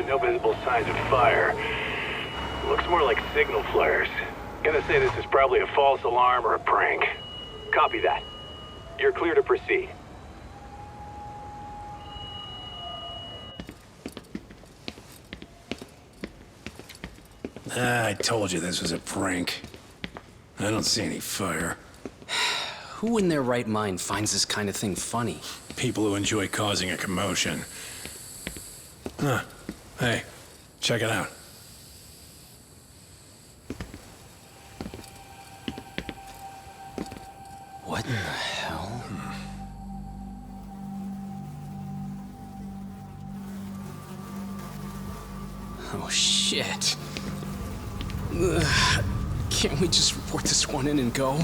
but no visible signs of fire. Looks more like signal flares. Gonna say this is probably a false alarm or a prank. Copy that. You're clear to proceed. I told you this was a prank. I don't see any fire. Who in their right mind finds this kind of thing funny? People who enjoy causing a commotion. Huh. Hey, check it out. What the hell? Oh, shit. Ugh. Can't we just report this one in and go?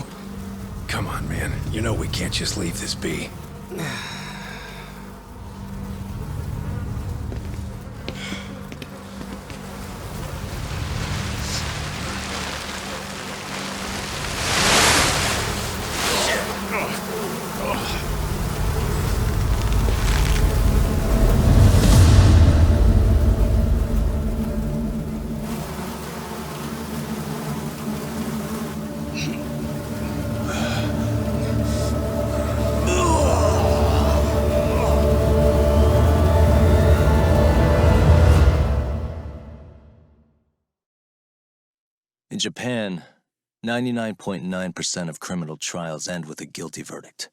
Come on, man. You know we can't just leave this be. In Japan, 99.9% of criminal trials end with a guilty verdict.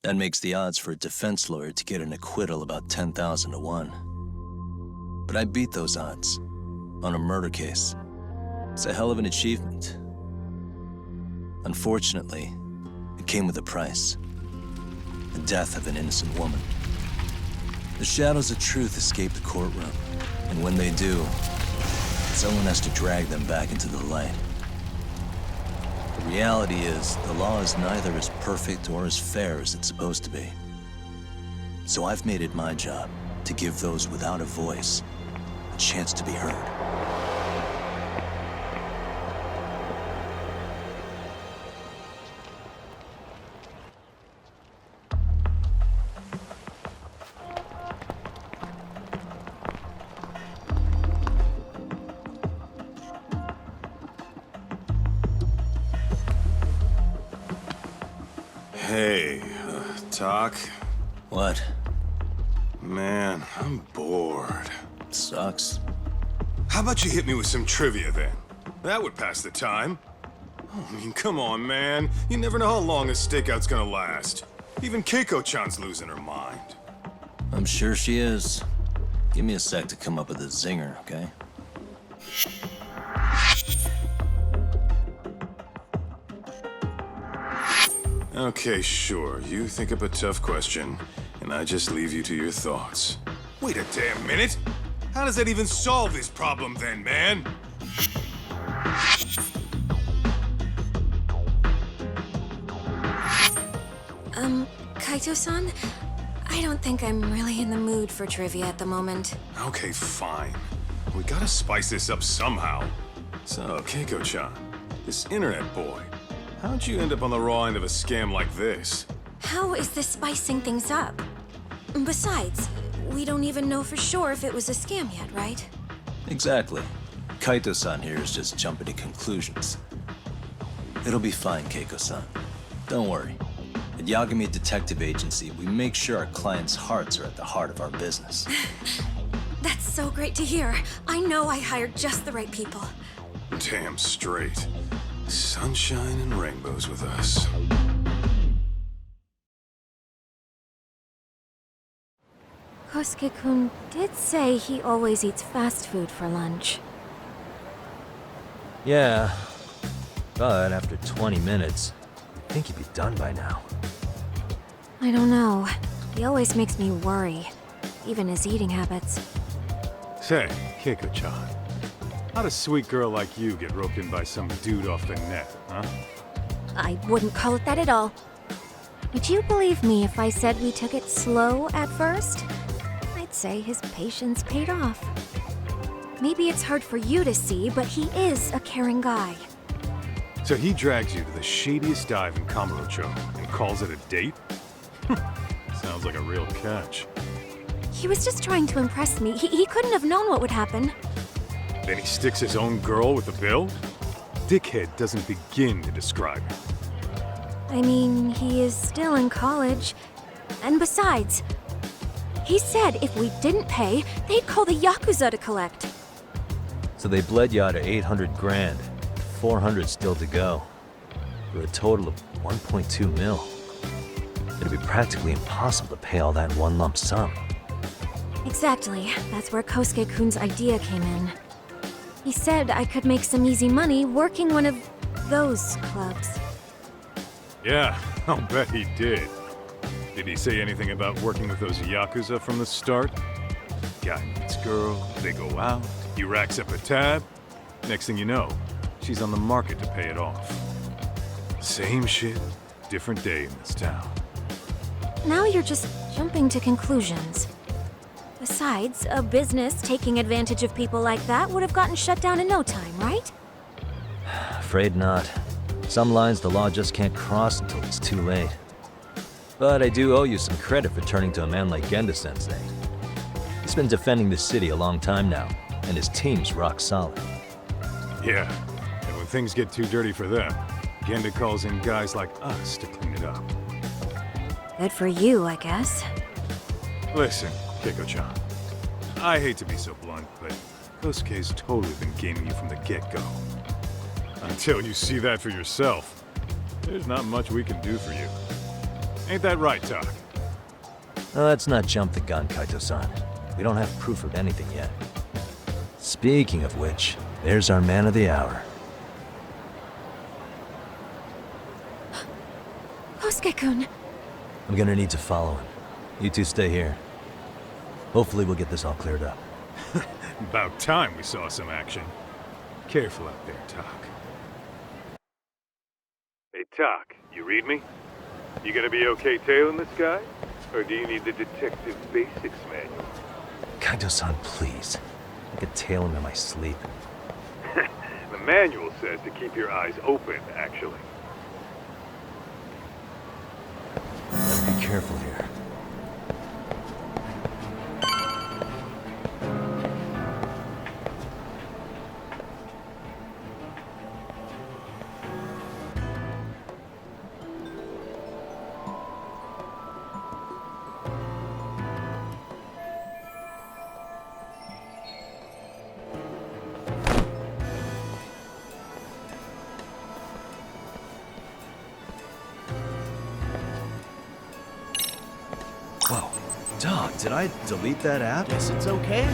That makes the odds for a defense lawyer to get an acquittal about 10,000 to 1. But I beat those odds on a murder case. It's a hell of an achievement. Unfortunately, it came with a price. The death of an innocent woman. The shadows of truth escape the courtroom, and when they do, someone has to drag them back into the light. The reality is, the law is neither as perfect or as fair as it's supposed to be. So I've made it my job to give those without a voice a chance to be heard. Hey, Doc? What? Man, I'm bored. Sucks. How about you hit me with some trivia then? That would pass the time. Oh, I mean, come on, man. You never know how long a stakeout's gonna last. Even Keiko-chan's losing her mind. I'm sure she is. Give me a sec to come up with a zinger, okay? Okay, sure. You think up a tough question, and I just leave you to your thoughts. Wait a damn minute! How does that even solve this problem then, man? Kaito-san? I don't think I'm really in the mood for trivia at the moment. Okay, fine. We gotta spice this up somehow. So, Keiko-chan, this internet boy, how'd you end up on the raw end of a scam like this? How is this spicing things up? Besides, we don't even know for sure if it was a scam yet, right? Exactly. Kaito-san here is just jumping to conclusions. It'll be fine, Keiko-san. Don't worry. At Yagami Detective Agency, we make sure our clients' hearts are at the heart of our business. That's so great to hear. I know I hired just the right people. Damn straight. Sunshine and rainbows with us. Kosuke-kun did say he always eats fast food for lunch. Yeah, but after 20 minutes, I think he'd be done by now. I don't know. He always makes me worry, even his eating habits. Say, Keiko-chan, how'd a sweet girl like you get roped in by some dude off the net, huh? I wouldn't call it that at all. Would you believe me if I said we took it slow at first? I'd say his patience paid off. Maybe it's hard for you to see, but he is a caring guy. So he drags you to the shadiest dive in Kamurocho and calls it a date? Sounds like a real catch. He was just trying to impress me. He couldn't have known what would happen. Then he sticks his own girl with the bill? Dickhead doesn't begin to describe it. I mean, he is still in college. And besides, he said if we didn't pay, they'd call the Yakuza to collect. So they bled you out of 800 grand. 400 still to go. For a total of 1.2 mil. It'd be practically impossible to pay all that in one lump sum. Exactly. That's where Kosuke-kun's idea came in. He said I could make some easy money working one of those clubs. Yeah, I'll bet he did. Did he say anything about working with those Yakuza from the start? Guy meets girl, they go out, he racks up a tab. Next thing you know, she's on the market to pay it off. Same shit, different day in this town. Now you're just jumping to conclusions. Besides, a business taking advantage of people like that would have gotten shut down in no time, right? Afraid not. Some lines the law just can't cross until it's too late. But I do owe you some credit for turning to a man like Genda-sensei. He's been defending the city a long time now, and his team's rock solid. Yeah, and when things get too dirty for them, Genda calls in guys like us to clean it up. Good for you, I guess. Listen, Keiko-chan, I hate to be so blunt, but Kosuke's totally been gaming you from the get-go. Until you see that for yourself, there's not much we can do for you. Ain't that right, Tak? Let's not jump the gun, Kaito-san. We don't have proof of anything yet. Speaking of which, there's our man of the hour. Kosuke-kun. I'm gonna need to follow him. You two stay here. Hopefully we'll get this all cleared up. About time we saw some action. Careful out there, Tak. Hey, Tak, you read me? You gonna be okay tailing this guy? Or do you need the Detective Basics manual? Kaito-san, please. I could tail him in my sleep. The manual says to keep your eyes open, actually. Be careful here. Whoa. Dog, did I delete that app? Guess it's okay.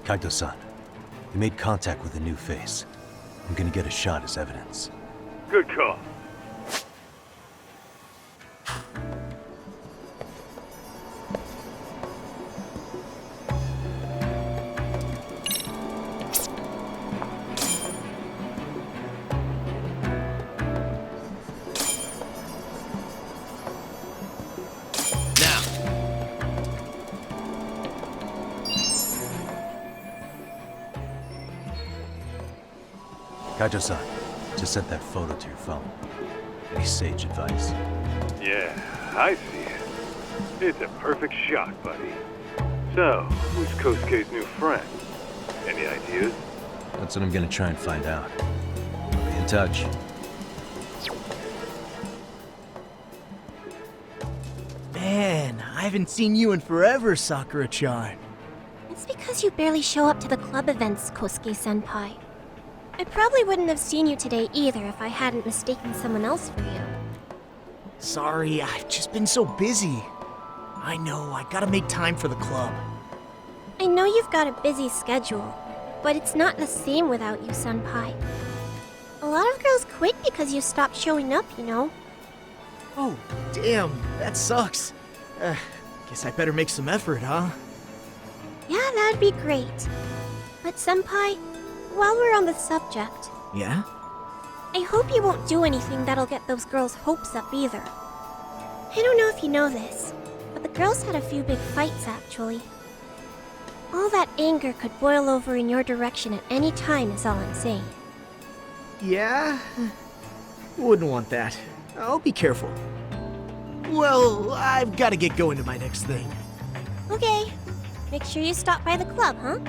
Kaito-san, we made contact with a new face. I'm gonna get a shot as evidence. Good call. Kaito-san, just sent that photo to your phone. Any sage advice? Yeah, I see it. It's a perfect shot, buddy. So, who's Kosuke's new friend? Any ideas? That's what I'm gonna try and find out. I'll be in touch. Man, I haven't seen you in forever, Sakura-chan. It's because you barely show up to the club events, Kosuke-senpai. I probably wouldn't have seen you today either if I hadn't mistaken someone else for you. Sorry, I've just been so busy. I know, I gotta make time for the club. I know you've got a busy schedule, but it's not the same without you, Senpai. A lot of girls quit because you stopped showing up, you know? Oh, damn, that sucks. Guess I better make some effort, huh? Yeah, that'd be great. But Senpai, while we're on the subject, Yeah? I hope you won't do anything that'll get those girls' hopes up either. I don't know if you know this, but the girls had a few big fights actually. All that anger could boil over in your direction at any time is all I'm saying. Yeah? Wouldn't want that. I'll be careful. Well, I've gotta get going to my next thing. Okay, make sure you stop by the club, huh?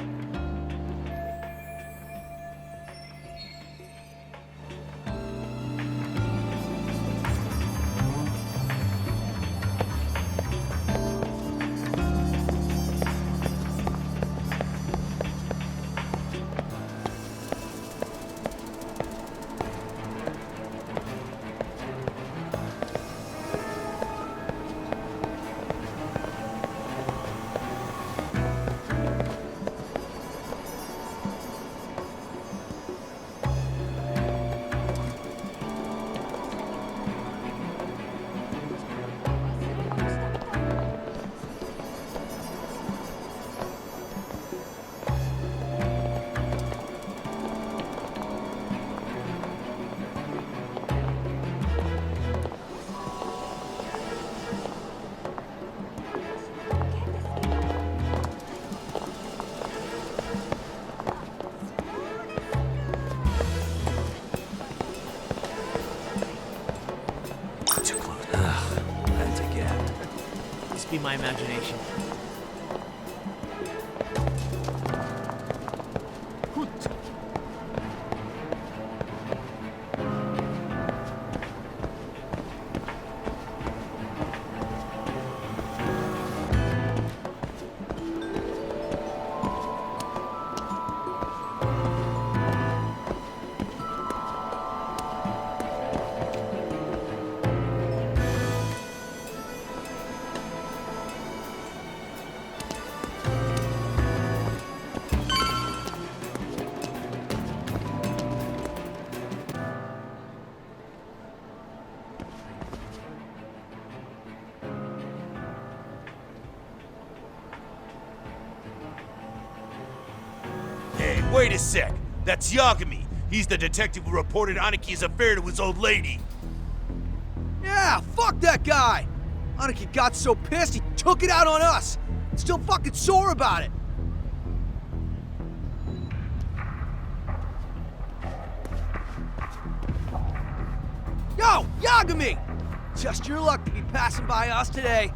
Be my imagination. Wait a sec. That's Yagami. He's the detective who reported Aniki's affair to his old lady. Yeah, fuck that guy! Aniki got so pissed he took it out on us. Still fucking sore about it. Yo, Yagami! Just your luck to be passing by us today.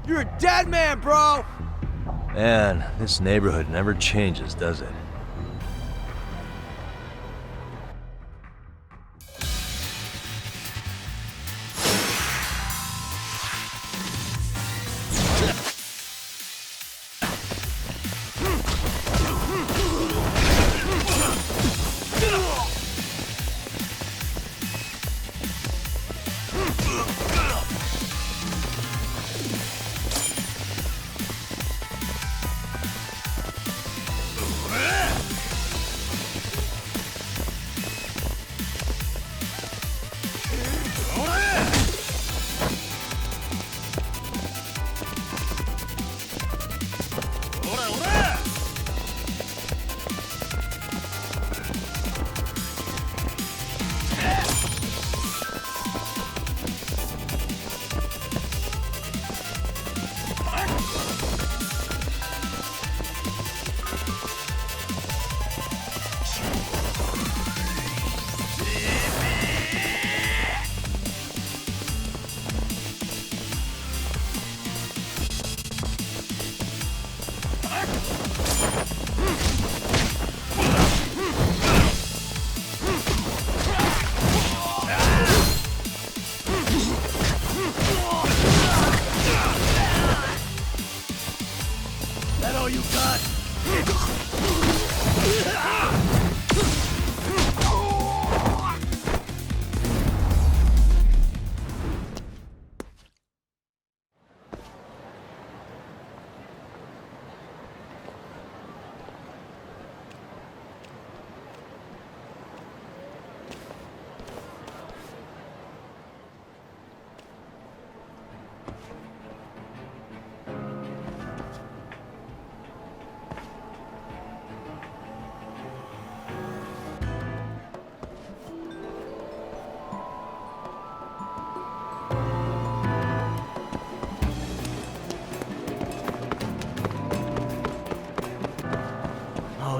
You're a dead man, bro! Man, this neighborhood never changes, does it?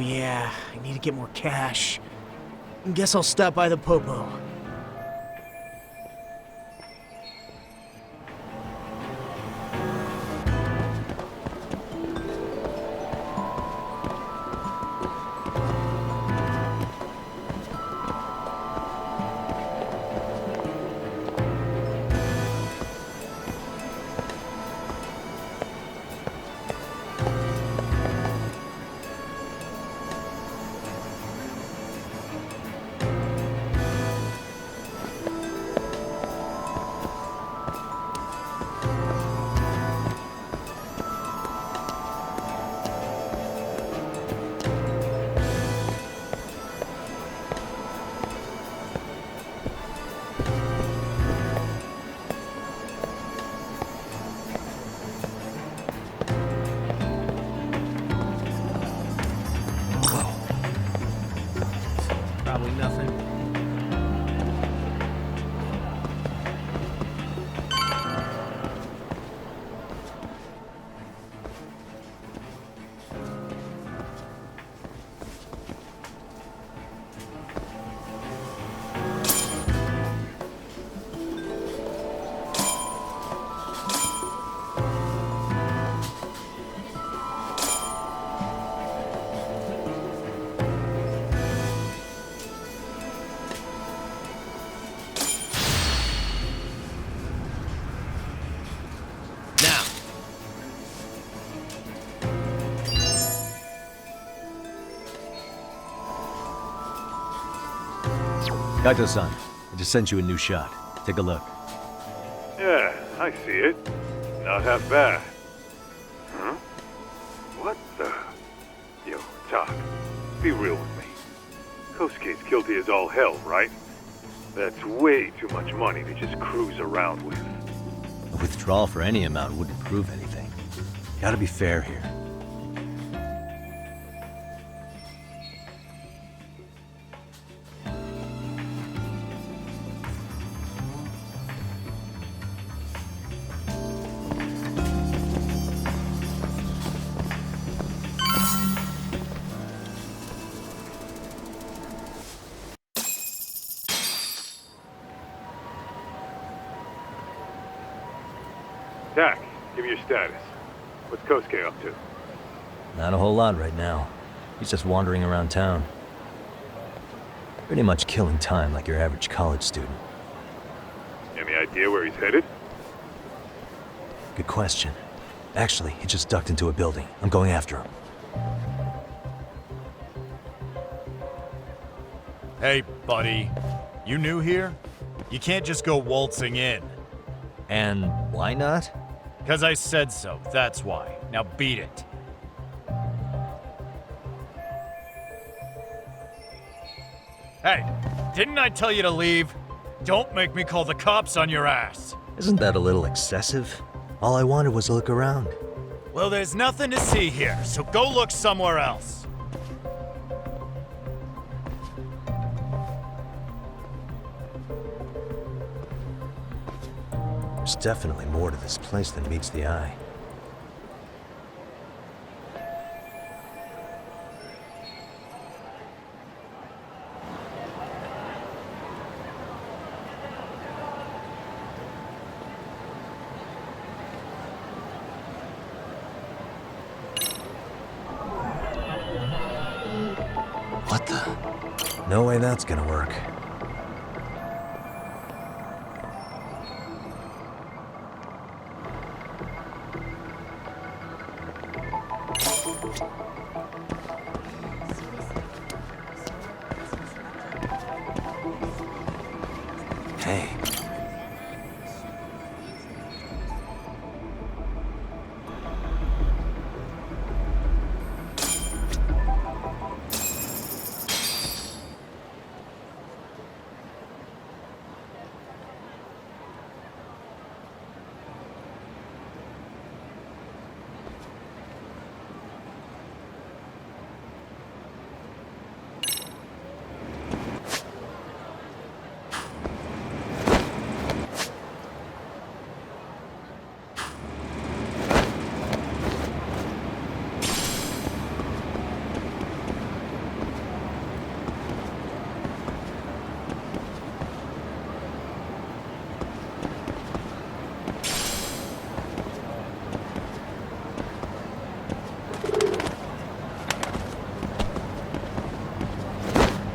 yeah, I need to get more cash. Guess I'll stop by the Popo. Probably nothing. Kaito-san, I just sent you a new shot. Take a look. Yeah, I see it. Not half bad. Huh? What the? Yo, Doc, be real with me. Kosuke's guilty as all hell, right? That's way too much money to just cruise around with. A withdrawal for any amount wouldn't prove anything. Gotta be fair here. Dak, give me your status. What's Kosuke up to? Not a whole lot right now. He's just wandering around town. Pretty much killing time like your average college student. Any idea where he's headed? Good question. Actually, he just ducked into a building. I'm going after him. Hey, buddy. You new here? You can't just go waltzing in. And why not? 'Cause I said so, that's why. Now beat it. Hey, didn't I tell you to leave? Don't make me call the cops on your ass. Isn't that a little excessive? All I wanted was to look around. Well, there's nothing to see here, so go look somewhere else. There's definitely more to this place than meets the eye. What the? No way that's gonna work. Hey.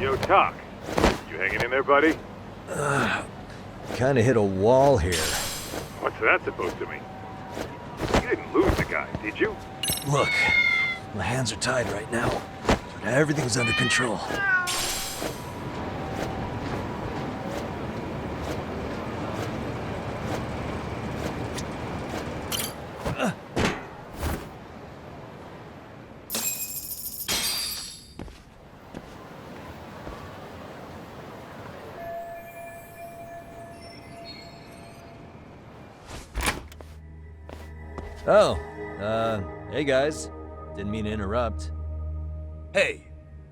Yo, Talk. You hanging in there, buddy? Kinda hit a wall here. What's that supposed to mean? You didn't lose the guy, did you? Look, my hands are tied right now, but everything's under control. Oh, hey guys. Didn't mean to interrupt. Hey,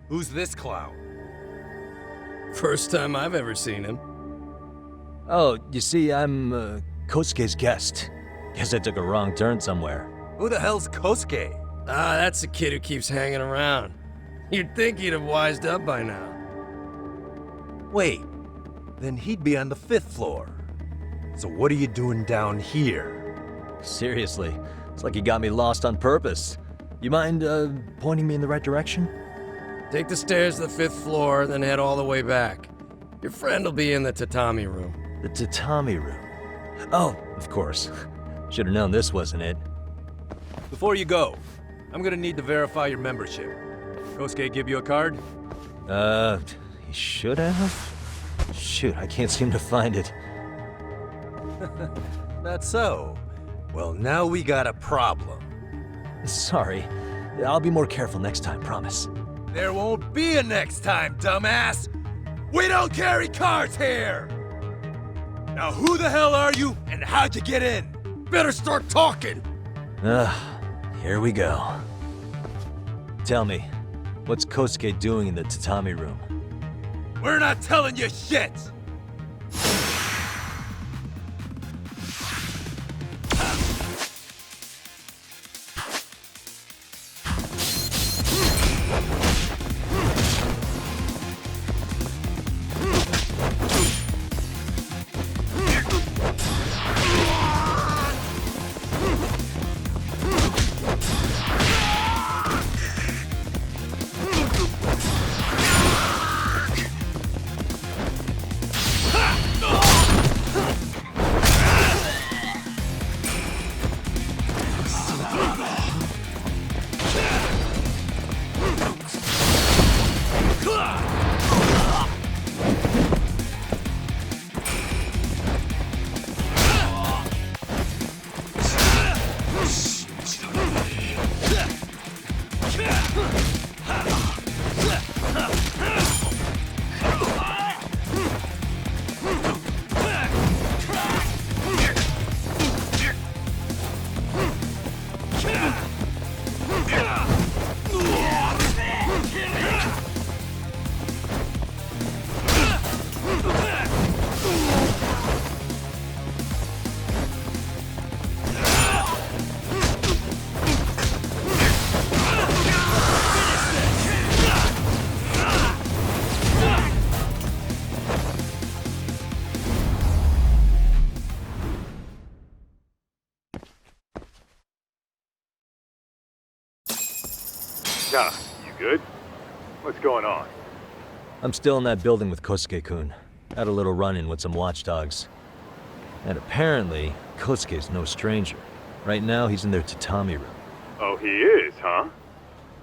who's this clown? First time I've ever seen him. Oh, you see, I'm, Kosuke's guest. Guess I took a wrong turn somewhere. Who the hell's Kosuke? Ah, that's the kid who keeps hanging around. You'd think he'd have wised up by now. Wait, then he'd be on the 5th floor. So what are you doing down here? Seriously, it's like you got me lost on purpose. You mind, pointing me in the right direction? Take the stairs to the 5th floor, then head all the way back. Your friend will be in the tatami room. The tatami room? Oh, of course. Should've known this wasn't it. Before you go, I'm gonna need to verify your membership. Kosuke give you a card? He should have? Shoot, I can't seem to find it. That's so. Well, now we got a problem. Sorry. I'll be more careful next time, promise. There won't be a next time, dumbass! We don't carry cards here! Now who the hell are you, and how'd you get in? Better start talking! Here we go. Tell me, what's Kosuke doing in the tatami room? We're not telling you shit! Nah, you good? What's going on? I'm still in that building with Kosuke-kun. Had a little run-in with some watchdogs. And apparently, Kosuke's no stranger. Right now, he's in their tatami room. Oh, he is, huh?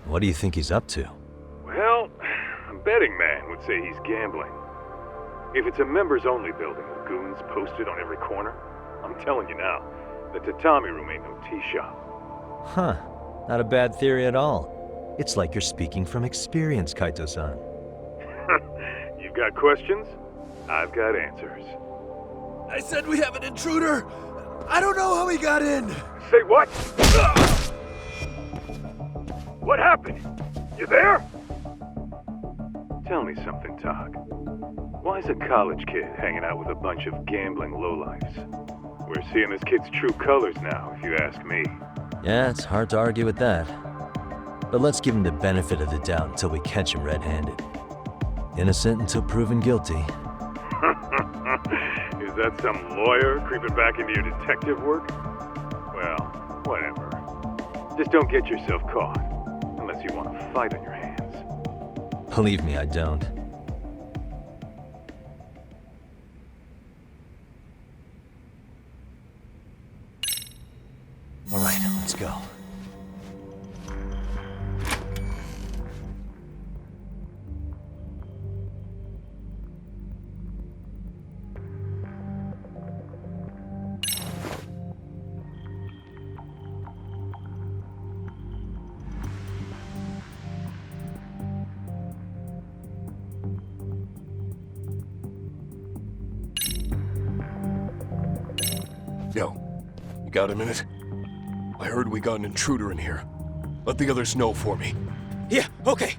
What do you think he's up to? Well, a betting man would say he's gambling. If it's a members-only building with goons posted on every corner, I'm telling you now, the tatami room ain't no tea shop. Huh. Not a bad theory at all. It's like you're speaking from experience, Kaito-san. You've got questions? I've got answers. I said we have an intruder! I don't know how he got in! Say what? What happened? You there? Tell me something, Tog. Why is a college kid hanging out with a bunch of gambling lowlifes? We're seeing this kid's true colors now, if you ask me. Yeah, it's hard to argue with that. But let's give him the benefit of the doubt until we catch him red-handed. Innocent until proven guilty. Is that some lawyer creeping back into your detective work? Well, whatever. Just don't get yourself caught. Unless you want a fight on your hands. Believe me, I don't. go. Yo, you got a minute? I heard we got an intruder in here. Let the others know for me. Yeah, okay.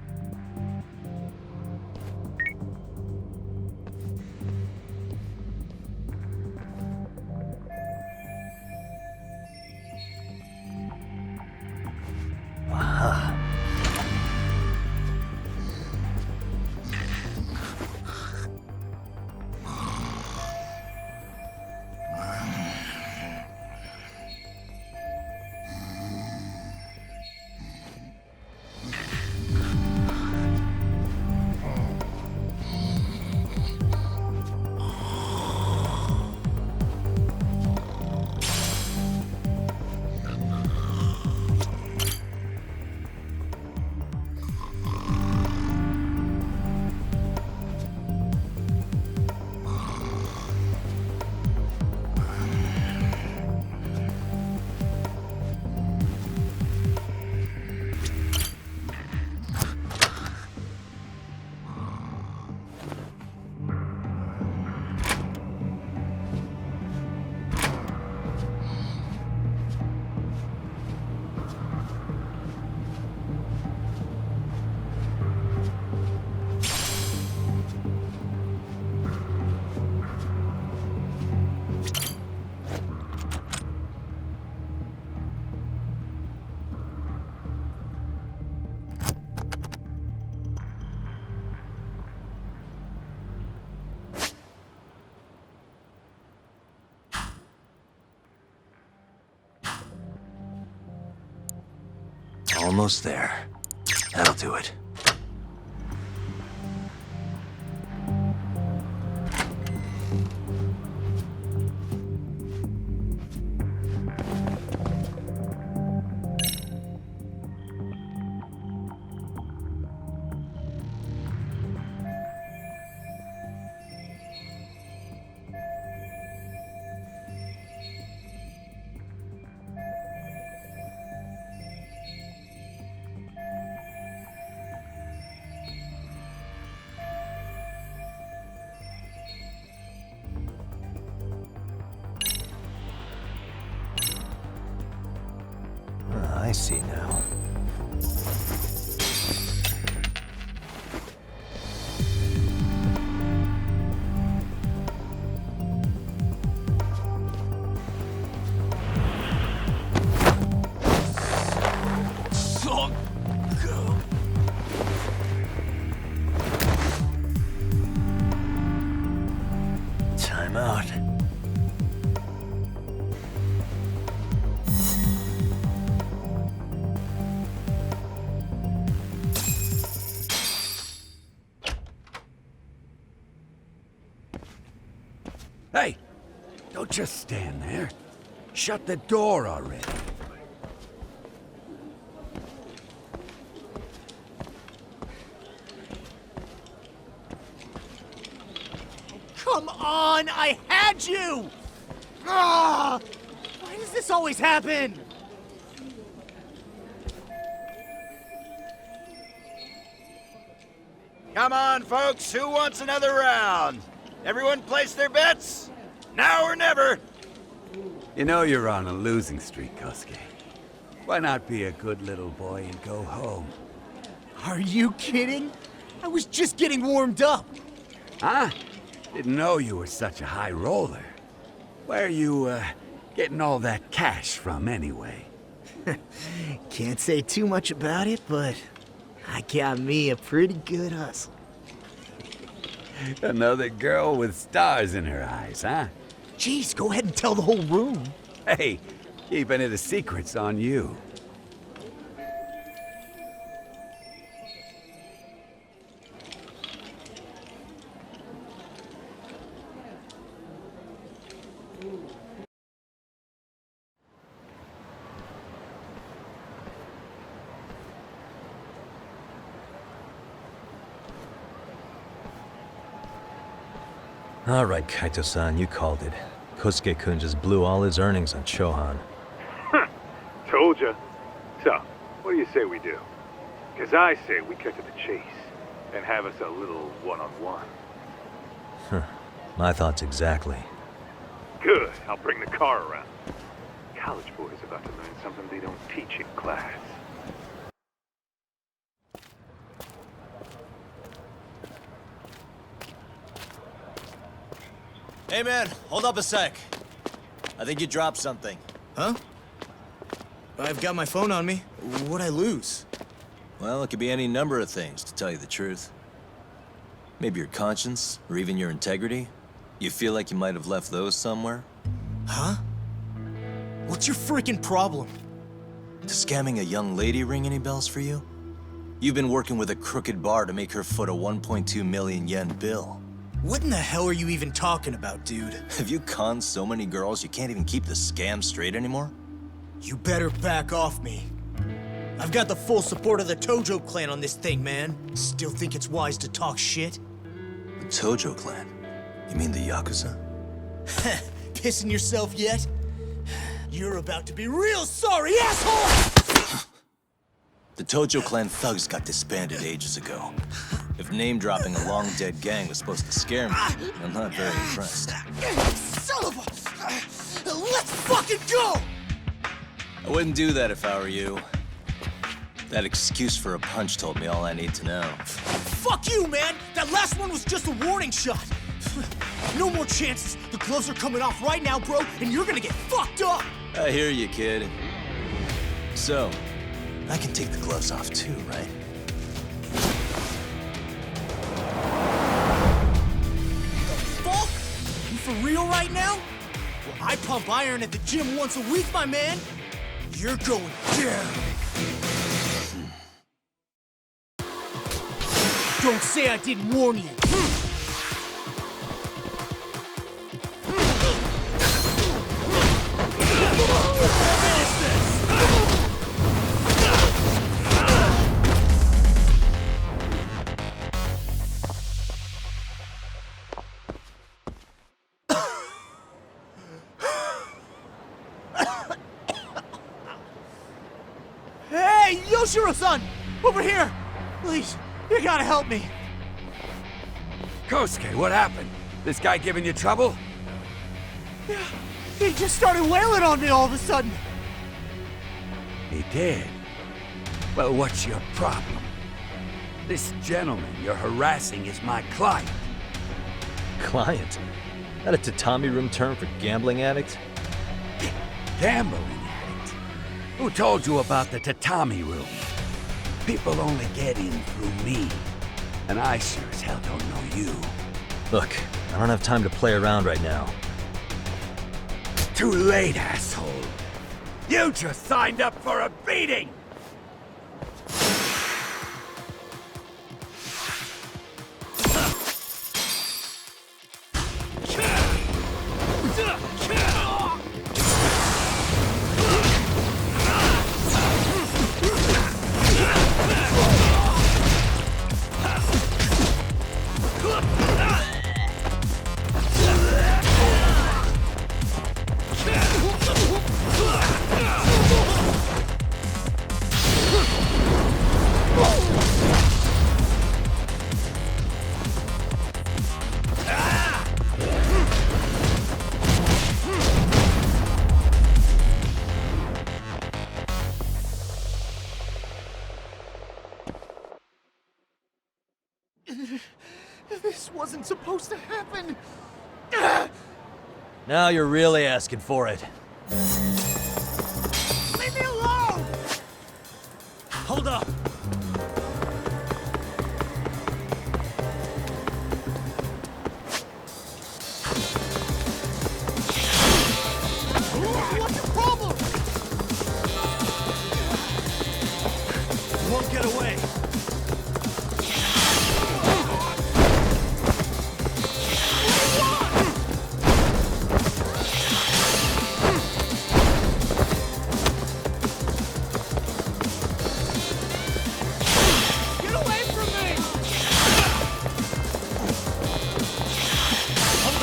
Aha. Almost there. That'll do it. I see now. Time out. Hey! Don't just stand there. Shut the door already. Come on! I had you! Ah! Why does this always happen? Come on, folks. Who wants another round? Everyone place their bets? Now or never. You know you're on a losing streak, Kosuke. Why not be a good little boy and go home? Are you kidding? I was just getting warmed up. Huh? Didn't know you were such a high roller. Where are you, getting all that cash from, anyway? Can't say too much about it, but I got me a pretty good hustle. Another girl with stars in her eyes, huh? Jeez, go ahead and tell the whole room. Hey, keeping it a secret's on you. All right, Kaito-san, you called it. Kosuke-kun just blew all his earnings on Chohan. Told ya. So, what do you say we do? Because I say we cut to the chase and have us a little one-on-one. My thoughts exactly. Good. I'll bring the car around. College boys about to learn something they don't teach in class. Hey man, hold up a sec. I think you dropped something. Huh? I've got my phone on me. What'd I lose? Well, it could be any number of things, to tell you the truth. Maybe your conscience, or even your integrity. You feel like you might have left those somewhere? Huh? What's your freaking problem? Does scamming a young lady ring any bells for you? You've been working with a crooked bar to make her foot a 1.2 million yen bill. What in the hell are you even talking about, dude? Have you conned so many girls you can't even keep the scam straight anymore? You better back off me. I've got the full support of the Tojo clan on this thing, man. Still think it's wise to talk shit? The Tojo clan? You mean the Yakuza? Pissing yourself yet? You're about to be real sorry, asshole! The Tojo clan thugs got disbanded ages ago. If name-dropping a long-dead gang was supposed to scare me, I'm not very impressed. Son of a... Let's fucking go! I wouldn't do that if I were you. That excuse for a punch told me all I need to know. Fuck you, man! That last one was just a warning shot! No more chances! The gloves are coming off right now, bro, and you're gonna get fucked up! I hear you, kid. So, I can take the gloves off too, right? Fuck? You for real right now? Well, I pump iron at the gym once a week, my man. You're going down. Don't say I didn't warn you. Hey, Yoshiro-san! Over here! Please, you gotta help me. Kosuke, what happened? This guy giving you trouble? Yeah, he just started wailing on me all of a sudden. He did? Well, what's your problem? This gentleman you're harassing is my client. Client? That a tatami room term for gambling addict? Gambling addict? Who told you about the tatami room? People only get in through me. And I sure as hell don't know you. Look, I don't have time to play around right now. Too late, asshole. You just signed up for a beating! This wasn't supposed to happen. Now you're really asking for it. Leave me alone! Hold up. What's your problem? You won't get away. Get away from me! Hold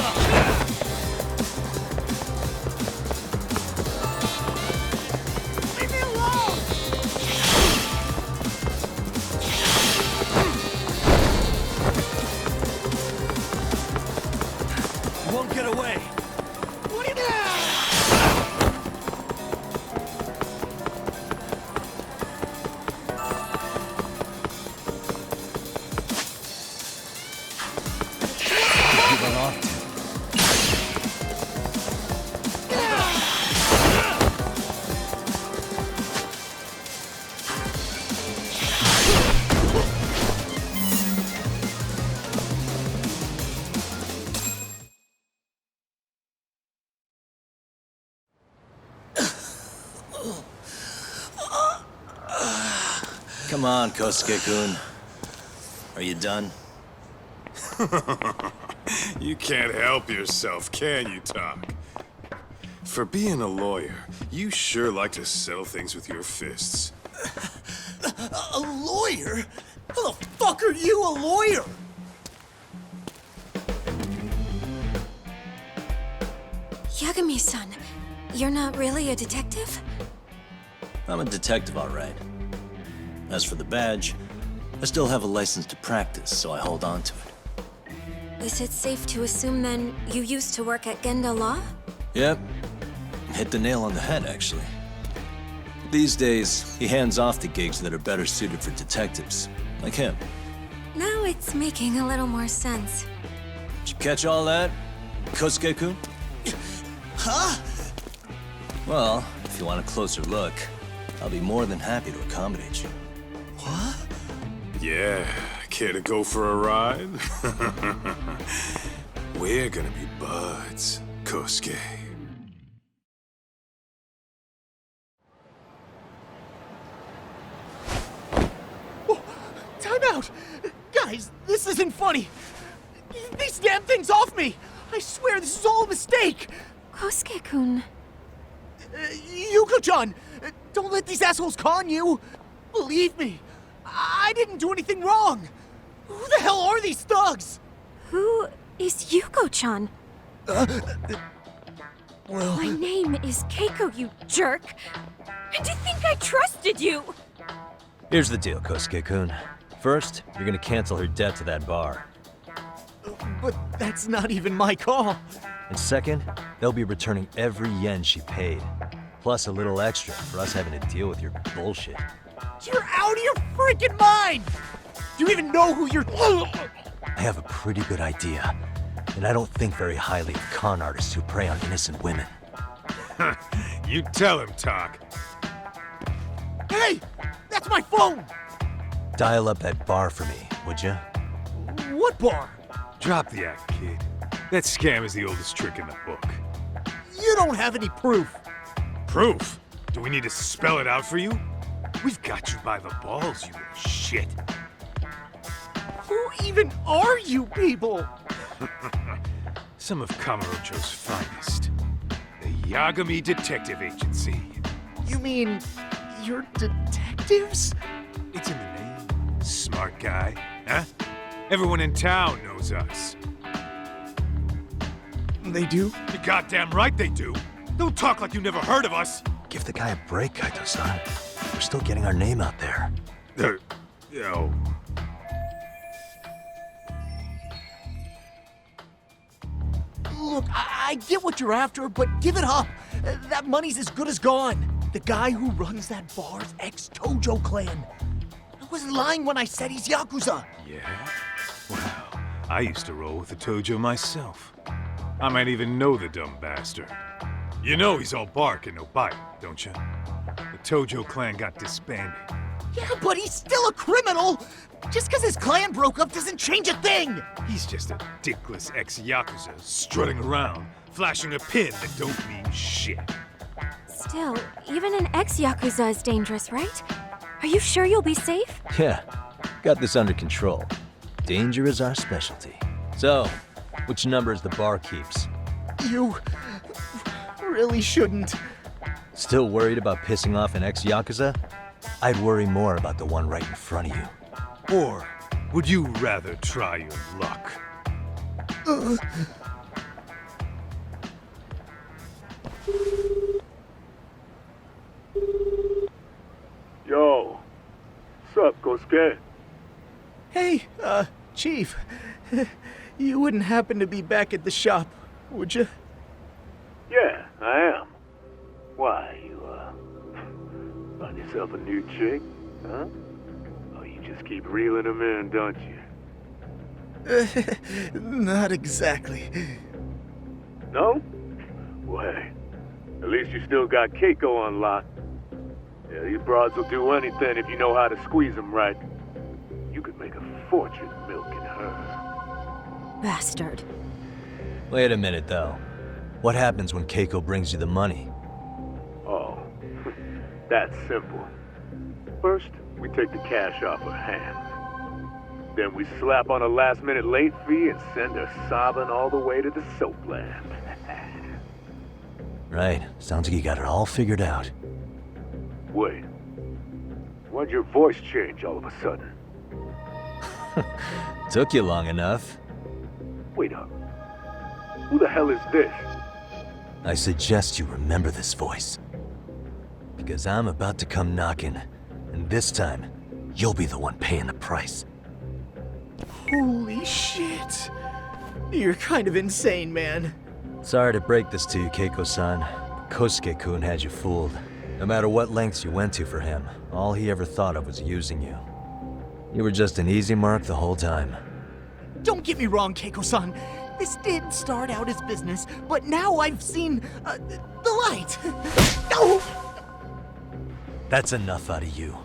Come on, Kosuke-kun. Are you done? You can't help yourself, can you, Tak? For being a lawyer, you sure like to settle things with your fists. A lawyer? How the fuck are you a lawyer? Yagami-san, you're not really a detective? I'm a detective, all right. As for the badge, I still have a license to practice, so I hold on to it. Is it safe to assume, then, you used to work at Genda Law? Yep. Hit the nail on the head, actually. These days, he hands off the gigs that are better suited for detectives, like him. Now it's making a little more sense. Did you catch all that, Kosuke-kun? Huh? Well, if you want a closer look, I'll be more than happy to accommodate you. What? Yeah, care to go for a ride? We're gonna be buds, Kosuke. Time out! Guys, this isn't funny! These damn things off me! I swear this is all a mistake! Kosuke-kun. Yuko-chan! Don't let these assholes con you! Believe me, I didn't do anything wrong! Who the hell are these thugs? Who is Yuko-chan? Well... My name is Keiko, you jerk! And to think I trusted you! Here's the deal, Kosuke-kun. First, you're gonna cancel her debt to that bar. But that's not even my call. And second, they'll be returning every yen she paid. Plus a little extra for us having to deal with your bullshit. You're out of your freaking mind! Do you even know who you're... I have a pretty good idea. And I don't think very highly of con artists who prey on innocent women. You tell him, Tak. Hey! That's my phone! Dial up that bar for me, would you? What bar? Drop the act, kid. That scam is the oldest trick in the book. You don't have any proof. Proof? Do we need to spell it out for you? We've got you by the balls, you little shit. Who even are you people? Some of Kamurocho's finest. The Yagami Detective Agency. You mean... you're detectives? It's in the name. Smart guy, huh? Everyone in town knows us. They do? You're goddamn right they do. Don't talk like you never heard of us. Give the guy a break, Kaito-san. We're still getting our name out there. Oh. Look, I get what you're after, but give it up. That money's as good as gone. The guy who runs that bar's ex-Tojo clan. I wasn't lying when I said he's Yakuza. Yeah? Well, I used to roll with the Tojo myself. I might even know the dumb bastard. You know he's all bark and no bite, don't you? The Tojo clan got disbanded. Yeah, but he's still a criminal! Just because his clan broke up doesn't change a thing! He's just a dickless ex-Yakuza strutting around, flashing a pin that don't mean shit. Still, even an ex-Yakuza is dangerous, right? Are you sure you'll be safe? Yeah, got this under control. Danger is our specialty. So, which numbers the bar keeps? You... really shouldn't. Still worried about pissing off an ex-Yakuza? I'd worry more about the one right in front of you. Or would you rather try your luck? Yo, what's up, Kosuke? Hey, Chief. You wouldn't happen to be back at the shop, would you? Yeah, I am. Why, you, find yourself a new chick, huh? Oh, you just keep reeling them in, don't you? Not exactly. No? Well, hey, at least you still got Keiko on lock. Yeah, these broads will do anything if you know how to squeeze them right. You could make a fortune milking her. Bastard. Wait a minute, though. What happens when Keiko brings you the money? Oh, that's simple. First, we take the cash off her hands. Then we slap on a last-minute late fee and send her sobbing all the way to the soapland. Right. Sounds like you got it all figured out. Wait. Why'd your voice change all of a sudden? Took you long enough. Wait up. Who the hell is this? I suggest you remember this voice. Because I'm about to come knocking, and this time, you'll be the one paying the price. Holy shit. You're kind of insane, man. Sorry to break this to you, Keiko-san. Kosuke-kun had you fooled. No matter what lengths you went to for him, all he ever thought of was using you. You were just an easy mark the whole time. Don't get me wrong, Keiko-san. This did start out as business, but now I've seen the light. No! That's enough out of you.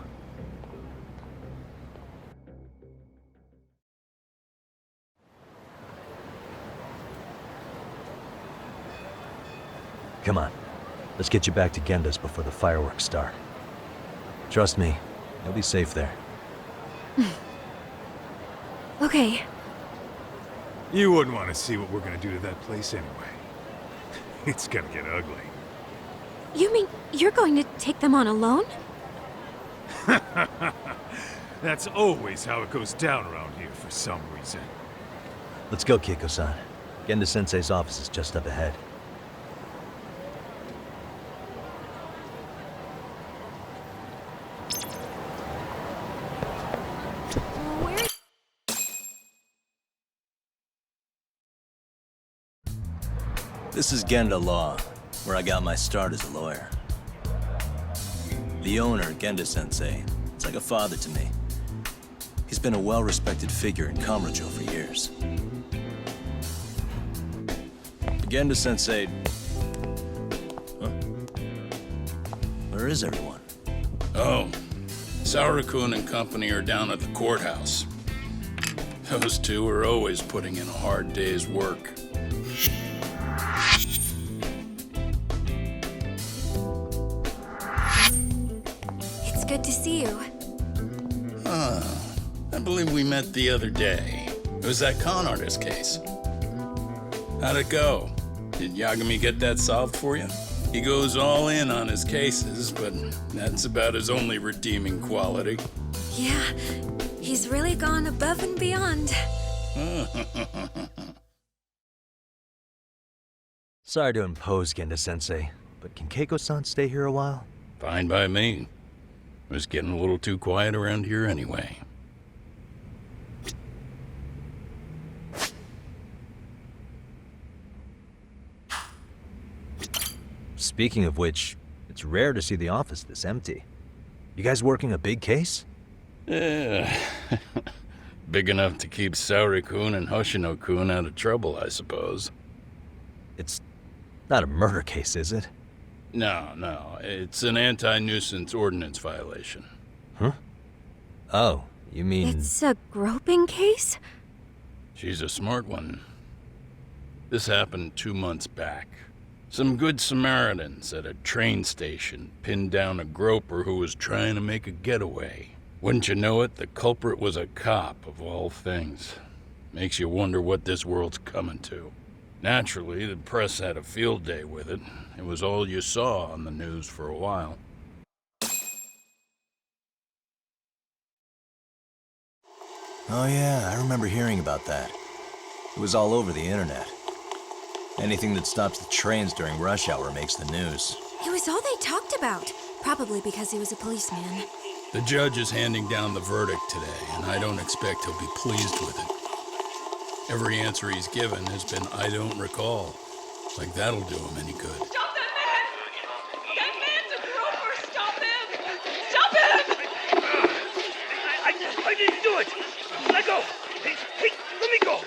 Come on. Let's get you back to Genda's before the fireworks start. Trust me, you'll be safe there. Okay. You wouldn't want to see what we're gonna do to that place anyway. It's gonna get ugly. You mean you're going to take them on alone? That's always how it goes down around here for some reason. Let's go, Keiko-san. Genda-sensei's office is just up ahead. This is Genda Law, where I got my start as a lawyer. The owner, Genda-sensei, is like a father to me. He's been a well-respected figure in Kamurocho for years. Genda-sensei... Huh? Where is everyone? Oh, Saoirikun and company are down at the courthouse. Those two are always putting in a hard day's work. Good to see you. I believe we met the other day. It was that con artist case. How'd it go? Did Yagami get that solved for you? He goes all in on his cases, but that's about his only redeeming quality. Yeah, he's really gone above and beyond. Sorry to impose, Genda-sensei, but can Keiko-san stay here a while? Fine by me. It was getting a little too quiet around here anyway. Speaking of which, it's rare to see the office this empty. You guys working a big case? Yeah. Big enough to keep Saoirikun and Hoshino-kun out of trouble, I suppose. It's not a murder case, is it? No. It's an anti-nuisance ordinance violation. Huh? Oh, you mean... It's a groping case? She's a smart one. This happened 2 months back. Some good Samaritans at a train station pinned down a groper who was trying to make a getaway. Wouldn't you know it, the culprit was a cop, of all things. Makes you wonder what this world's coming to. Naturally, the press had a field day with it. It was all you saw on the news for a while. Oh yeah, I remember hearing about that. It was all over the internet. Anything that stops the trains during rush hour makes the news. It was all they talked about. Probably because he was a policeman. The judge is handing down the verdict today, and I don't expect he'll be pleased with it. Every answer he's given has been, I don't recall. Like that'll do him any good. Stop that man! That man's a groper! Stop him! Stop him! I didn't do it! Let go! Hey, let me go!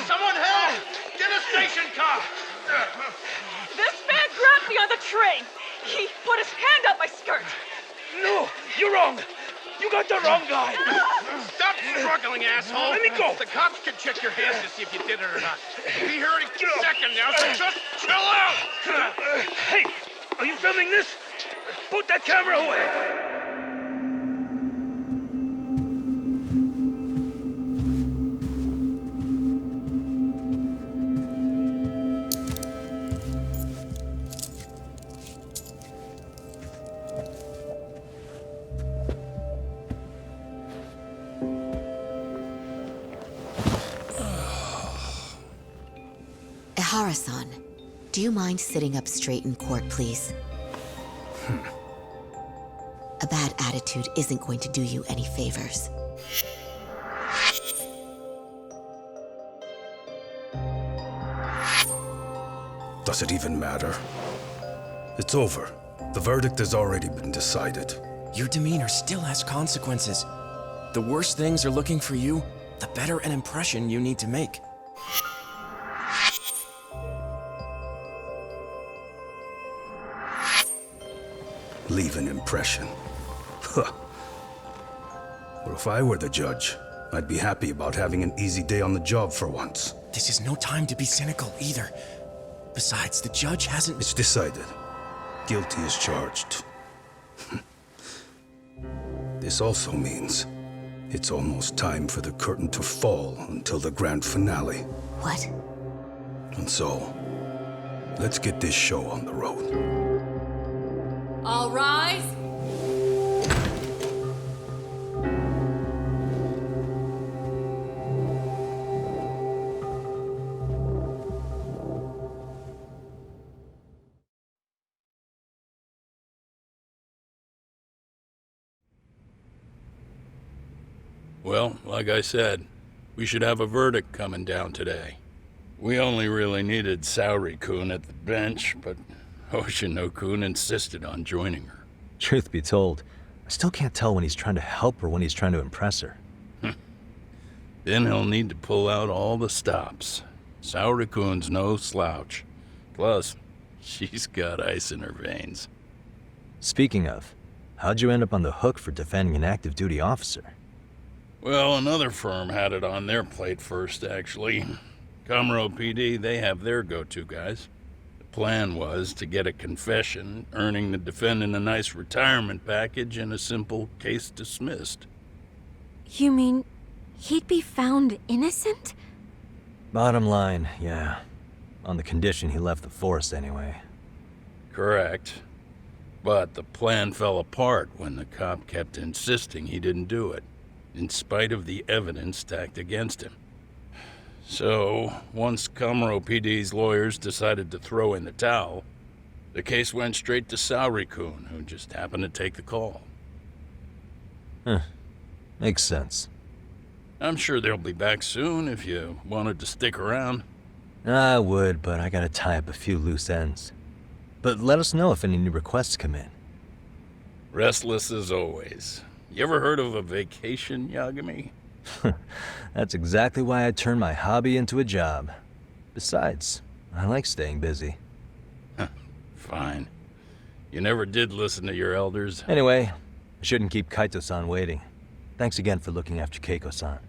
Someone help! Get a station car! This man grabbed me on the train! He put his hand up my skirt! No! You're wrong! You got the wrong guy! Stop struggling, asshole! Let me go! The cops can check your hands to see if you did it or not. Be here any second now, so just chill out! Hey! Are you filming this? Put that camera away! Aharasan, do you mind sitting up straight in court, please? A bad attitude isn't going to do you any favors. Does it even matter? It's over. The verdict has already been decided. Your demeanor still has consequences. The worse things are looking for you, the better an impression you need to make. Leave an impression. Huh. Well, if I were the judge, I'd be happy about having an easy day on the job for once. This is no time to be cynical either. Besides, the judge hasn't... It's decided. Guilty is charged. This also means it's almost time for the curtain to fall until the grand finale. What? And so, let's get this show on the road. All rise. Well, like I said, we should have a verdict coming down today. We only really needed Saori-kun at the bench, but Hoshino-kun insisted on joining her. Truth be told, I still can't tell when he's trying to help her when he's trying to impress her. Then he'll need to pull out all the stops. Saori-kun's no slouch. Plus, she's got ice in her veins. Speaking of, how'd you end up on the hook for defending an active duty officer? Well, another firm had it on their plate first, actually. Komuro PD, they have their go-to guys. The plan was to get a confession, earning the defendant a nice retirement package and a simple case dismissed. You mean he'd be found innocent? Bottom line, yeah. On the condition he left the force anyway. Correct. But the plan fell apart when the cop kept insisting he didn't do it, in spite of the evidence stacked against him. So, once Komuro PD's lawyers decided to throw in the towel, the case went straight to Saori-kun, who just happened to take the call. Huh. Makes sense. I'm sure they'll be back soon if you wanted to stick around. I would, but I gotta tie up a few loose ends. But let us know if any new requests come in. Restless as always. You ever heard of a vacation, Yagami? That's exactly why I turned my hobby into a job. Besides, I like staying busy. Fine. You never did listen to your elders. Anyway, I shouldn't keep Kaito-san waiting. Thanks again for looking after Keiko-san.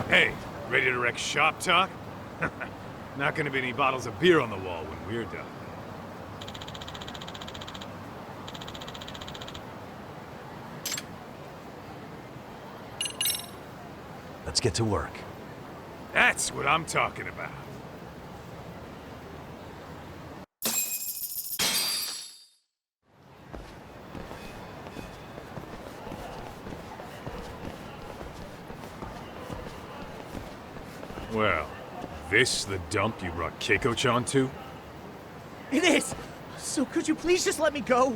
Hey, ready to wreck shop talk? Not gonna be any bottles of beer on the wall when we're done. Let's get to work. That's what I'm talking about. Well, this the dump you brought Keiko-chan to? It is! So could you please just let me go?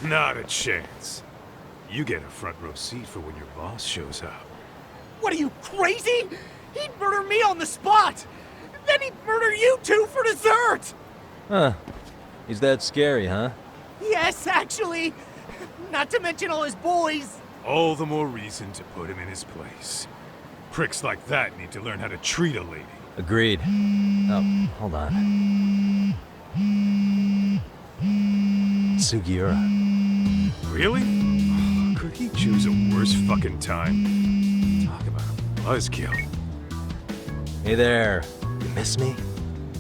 Not a chance. You get a front row seat for when your boss shows up. What are you, crazy? He'd murder me on the spot! Then he'd murder you two for dessert! Huh. He's that scary, huh? Yes, actually. Not to mention all his boys. All the more reason to put him in his place. Pricks like that need to learn how to treat a lady. Agreed. Oh, hold on. Sugiura. Really? Could he choose a worse fucking time? Talk about a Buzzkill. Hey there. You miss me?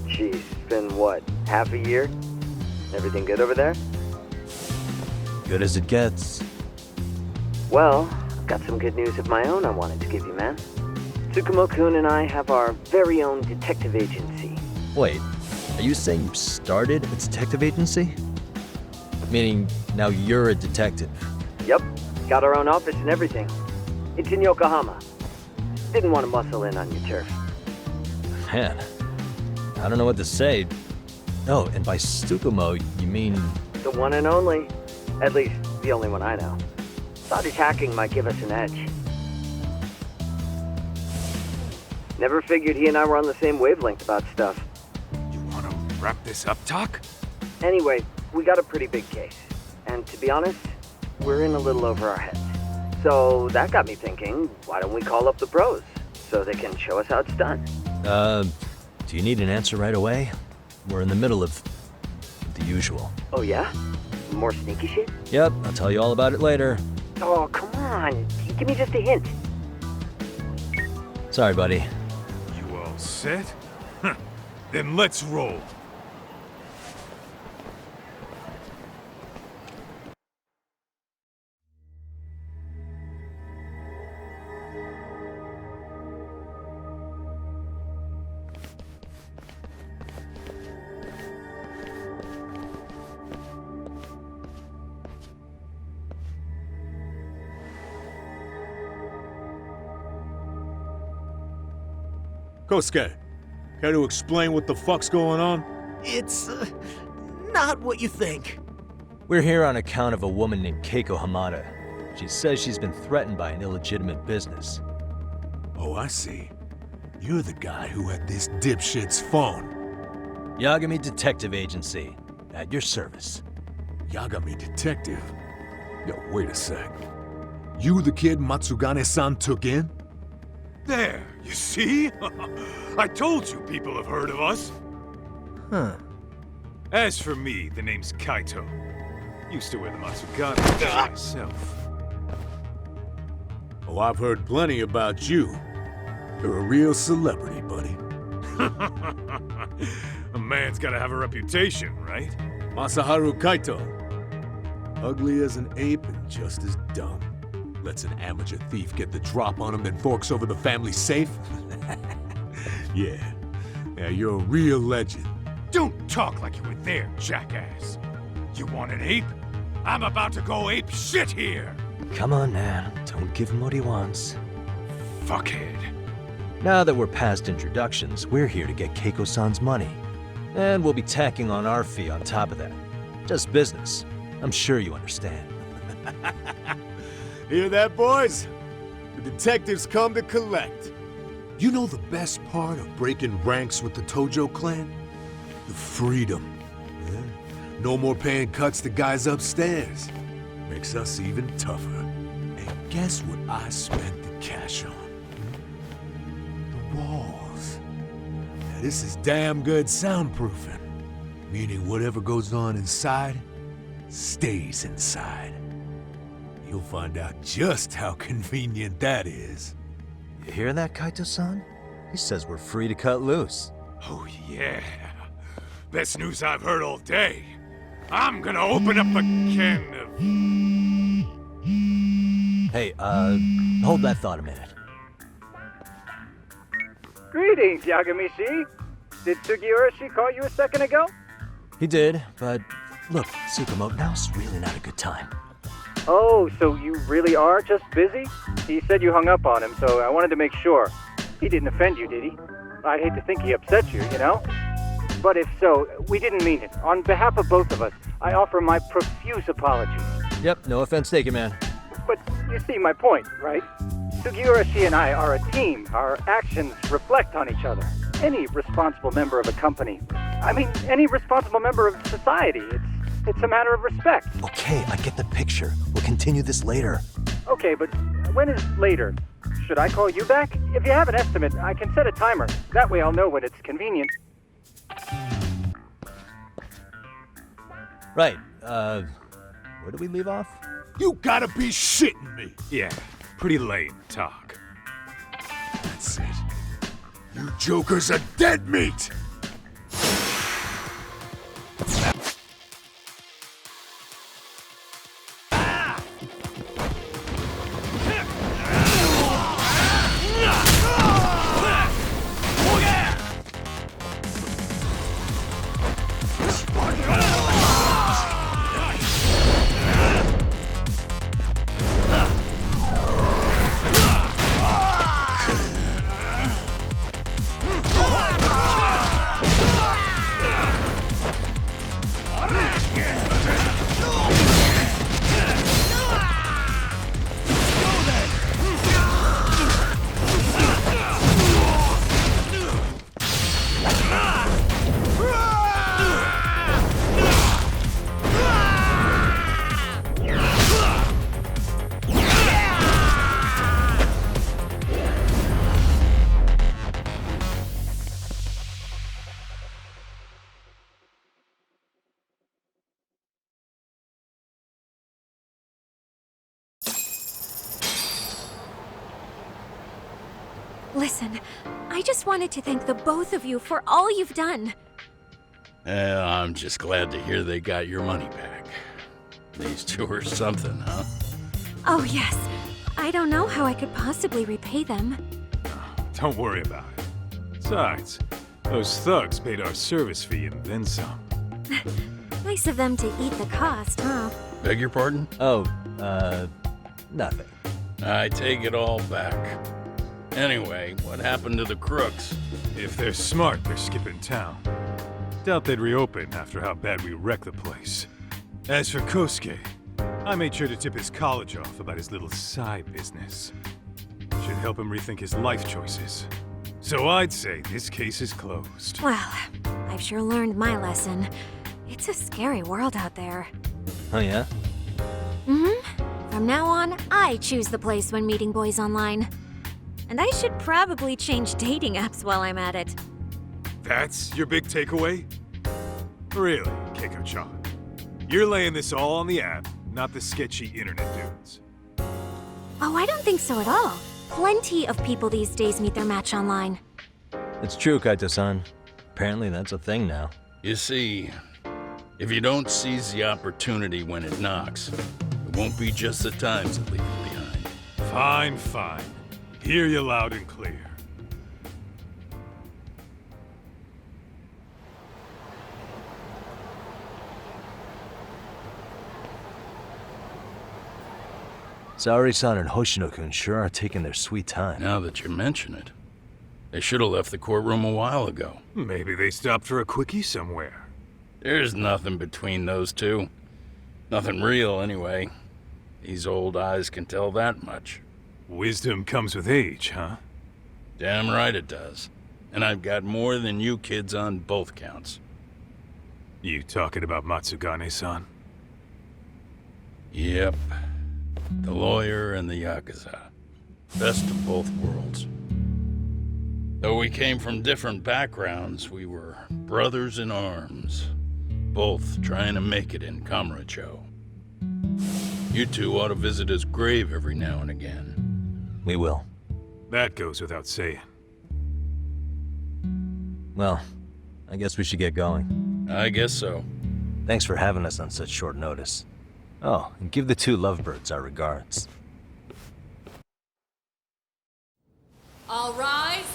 Jeez, it's been what, half a year? Everything good over there? Good as it gets. Well, I've got some good news of my own I wanted to give you, man. Tsukumo-kun and I have our very own detective agency. Wait, are you saying you started a detective agency? Meaning, now you're a detective? Yep, got our own office and everything. It's in Yokohama. Didn't want to muscle in on your turf. Man, I don't know what to say. Oh, and by Tsukumo, you mean... The one and only. At least, the only one I know. Thought his hacking might give us an edge. Never figured he and I were on the same wavelength about stuff. You wanna wrap this up, Doc? Anyway, we got a pretty big case. And to be honest, we're in a little over our heads. So that got me thinking, why don't we call up the pros? So they can show us how it's done. Do you need an answer right away? We're in the middle of the usual. Oh yeah? More sneaky shit? Yep, I'll tell you all about it later. Oh, come on. Give me just a hint. Sorry, buddy. You all set? Then let's roll. Kosuke, care to explain what the fuck's going on? It's, not what you think. We're here on account of a woman named Keiko Hamada. She says she's been threatened by an illegitimate business. Oh, I see. You're the guy who had this dipshit's phone. Yagami Detective Agency, at your service. Yagami Detective? Yo, wait a sec. You the kid Matsugane-san took in? There, you see? I told you people have heard of us. Huh. As for me, the name's Kaito. Used to wear the Matsugane myself. Oh, I've heard plenty about you. You're a real celebrity, buddy. A man's gotta have a reputation, right? Masaharu Kaito. Ugly as an ape and just as dumb. Lets an amateur thief get the drop on him, then forks over the family safe? Yeah, you're a real legend. Don't talk like you were there, jackass. You want an ape? I'm about to go ape shit here! Come on, man. Don't give him what he wants. Fuckhead. Now that we're past introductions, we're here to get Keiko-san's money. And we'll be tacking on our fee on top of that. Just business. I'm sure you understand. Hear that, boys? The detectives come to collect. You know the best part of breaking ranks with the Tojo clan? The freedom. Yeah? No more paying cuts to guys upstairs. Makes us even tougher. And guess what I spent the cash on? The walls. Now this is damn good soundproofing. Meaning whatever goes on inside, stays inside. You'll find out just how convenient that is. You hear that, Kaito-san? He says we're free to cut loose. Oh yeah. Best news I've heard all day. I'm gonna open up a can of... Hey, hold that thought a minute. Greetings, Yagami-shi. Did Sugiura-shi call you a second ago? He did, but look, Tsukumo, now's really not a good time. Oh, so you really are just busy? He said you hung up on him, so I wanted to make sure. He didn't offend you, did he? I'd hate to think he upset you, you know? But if so, we didn't mean it. On behalf of both of us, I offer my profuse apologies. Yep, no offense taken, man. But you see my point, right? Sugiura-shi and I are a team. Our actions reflect on each other. Any responsible member of a company, any responsible member of society, it's a matter of respect. Okay, I get the picture. We'll continue this later. Okay, but when is later? Should I call you back? If you have an estimate, I can set a timer. That way I'll know when it's convenient. Right, where do we leave off? You gotta be shitting me! Yeah, pretty lame talk. You jokers are dead meat! Listen, I just wanted to thank the both of you for all you've done. I'm just glad to hear they got your money back. These two are something, huh? Oh yes, I don't know how I could possibly repay them. Don't worry about it. Besides, those thugs paid our service fee and then some. Nice of them to eat the cost, huh? Beg your pardon? Oh, nothing. I take it all back. Anyway, what happened to the crooks? If they're smart, they're skipping town. Doubt they'd reopen after how bad we wrecked the place. As for Kosuke, I made sure to tip his college off about his little side business. Should help him rethink his life choices. So I'd say this case is closed. Well, I've sure learned my lesson. It's a scary world out there. Oh yeah? Mm-hmm. From now on, I choose the place when meeting boys online. And I should probably change dating apps while I'm at it. That's your big takeaway? Really, Keiko-chan? You're laying this all on the app, not the sketchy internet dudes. Oh, I don't think so at all. Plenty of people these days meet their match online. It's true, Kaito-san. Apparently that's a thing now. You see, if you don't seize the opportunity when it knocks, it won't be just the times that leave you behind. Fine, fine. Hear you loud and clear. Saori-san and Hoshino-kun sure are taking their sweet time. Now that you mention it, they should have left the courtroom a while ago. Maybe they stopped for a quickie somewhere. There's nothing between those two. Nothing real, anyway. These old eyes can tell that much. Wisdom comes with age, huh? Damn right it does. And I've got more than you kids on both counts. You talking about Matsugane-san? Yep. The lawyer and the Yakuza. Best of both worlds. Though we came from different backgrounds, we were brothers in arms. Both trying to make it in Kamurocho. You two ought to visit his grave every now and again. We will. That goes without saying. Well, I guess we should get going. I guess so. Thanks for having us on such short notice. Oh, and give the two lovebirds our regards. All rise.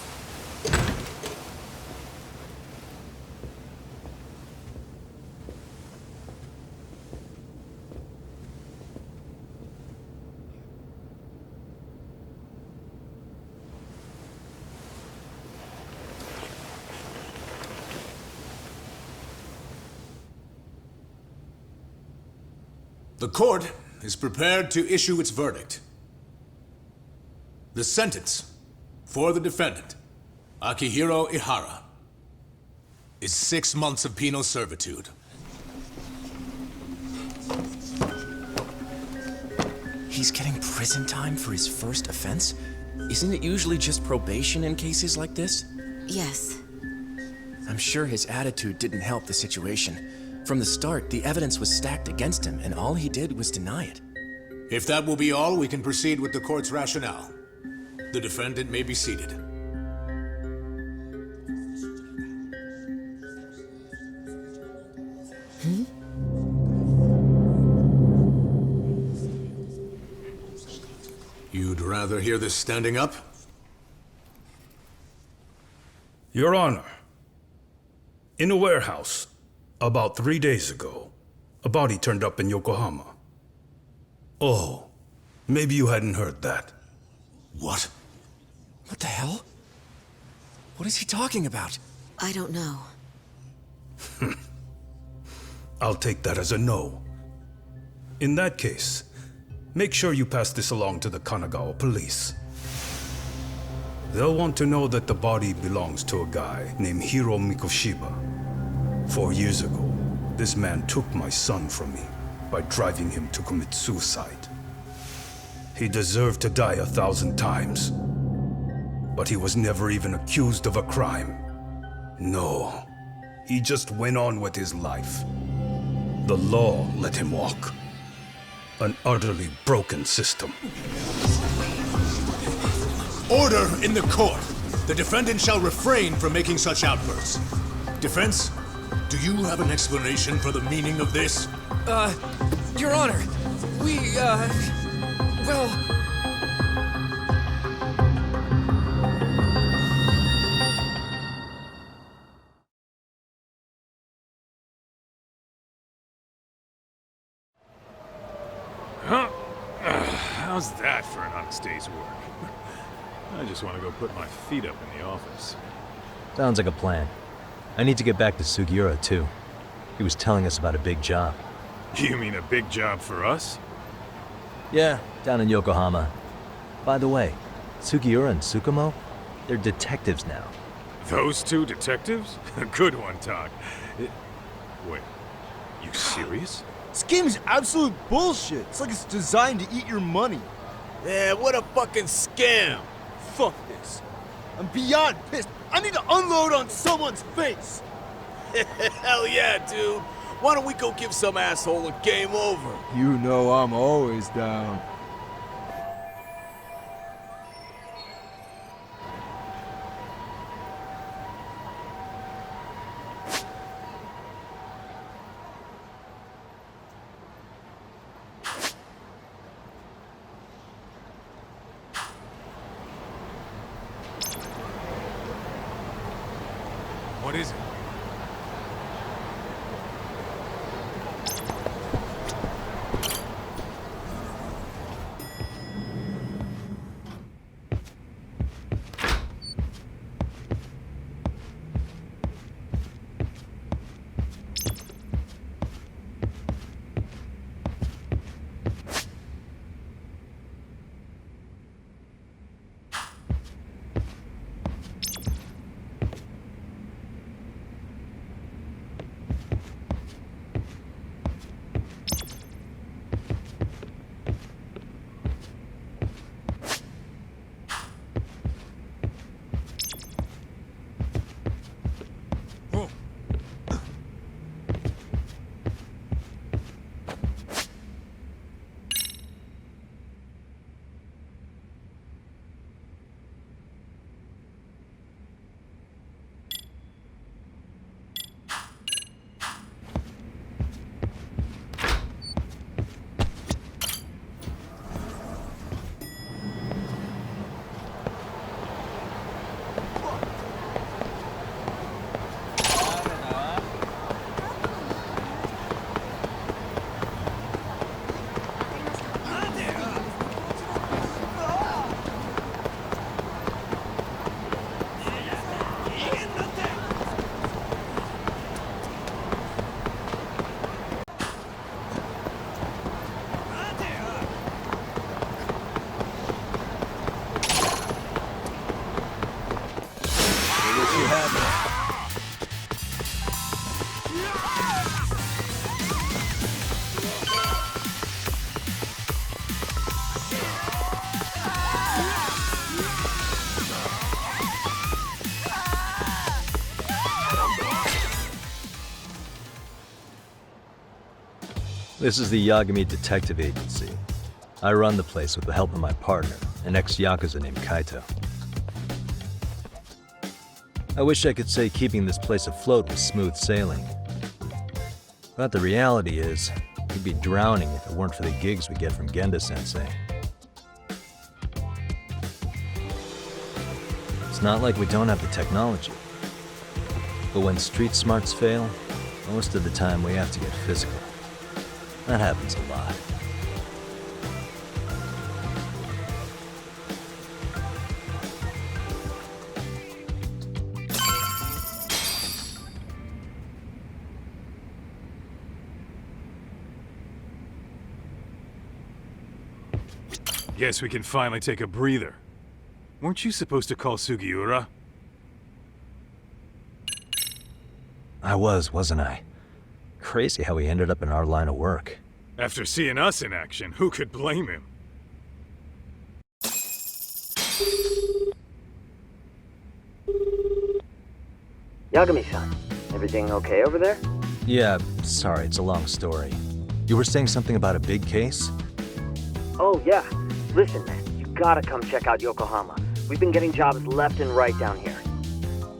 The court is prepared to issue its verdict. The sentence for the defendant, Akihiro Ihara, is 6 months of penal servitude. He's getting prison time for his first offense? Isn't it usually just probation in cases like this? Yes. I'm sure his attitude didn't help the situation. From the start, the evidence was stacked against him, and all he did was deny it. If that will be all, we can proceed with the court's rationale. The defendant may be seated. rather hear this standing up? Your Honor, in a warehouse, about 3 days ago, a body turned up in Yokohama. Oh, maybe you hadn't heard that. What? What the hell? What is he talking about? I don't know. I'll take that as a no. In that case, make sure you pass this along to the Kanagawa police. They'll want to know that the body belongs to a guy named Hiro Mikoshiba. 4 years ago, this man took my son from me by driving him to commit suicide. He deserved to die 1,000 times, but he was never even accused of a crime. No, he just went on with his life. The law let him walk. An utterly broken system. Order in the court! The defendant shall refrain from making such outbursts. Defense, do you have an explanation for the meaning of this? Your Honor, well... Huh? How's that for an honest day's work? I just want to go put my feet up in the office. Sounds like a plan. I need to get back to Sugiura, too. He was telling us about a big job. You mean a big job for us? Yeah, down in Yokohama. By the way, Sugiura and Tsukumo, they're detectives now. Those two detectives? Good one, Talk. Wait, you serious? This game is absolute bullshit. It's like it's designed to eat your money. Yeah, what a fucking scam. Fuck this. I'm beyond pissed. I need to unload on someone's face. Hell yeah, dude. Why don't we go give some asshole a game over? You know I'm always down. What is it? This is the Yagami Detective Agency. I run the place with the help of my partner, an ex-Yakuza named Kaito. I wish I could say keeping this place afloat was smooth sailing. But the reality is, we'd be drowning if it weren't for the gigs we get from Genda-sensei. It's not like we don't have the technology. But when street smarts fail, most of the time we have to get physical. That happens a lot. Guess we can finally take a breather. Weren't you supposed to call Sugiura? I wasn't I? Crazy how he ended up in our line of work. After seeing us in action, who could blame him? Yagami-san, everything okay over there? Yeah, sorry, it's a long story. You were saying something about a big case? Oh, yeah. Listen, man, you gotta come check out Yokohama. We've been getting jobs left and right down here.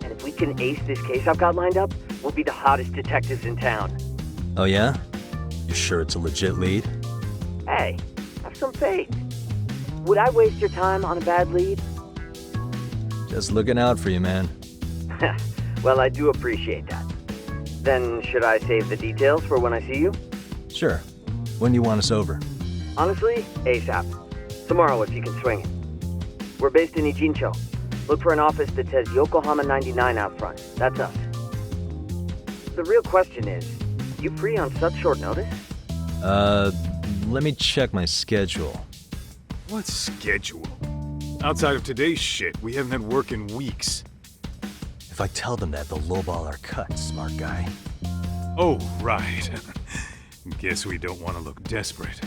And if we can ace this case I've got lined up, we'll be the hottest detectives in town. Oh yeah? You sure it's a legit lead? Hey, have some faith. Would I waste your time on a bad lead? Just looking out for you, man. Well, I do appreciate that. Then should I save the details for when I see you? Sure. When do you want us over? Honestly, ASAP. Tomorrow if you can swing it. We're based in Ijincho. Look for an office that says Yokohama 99 out front. That's us. The real question is, you free on such short notice? Let me check my schedule. What schedule? Outside of today's shit, we haven't had work in weeks. If I tell them that, they'll lowball our cut, smart guy. Oh, right. Guess we don't want to look desperate.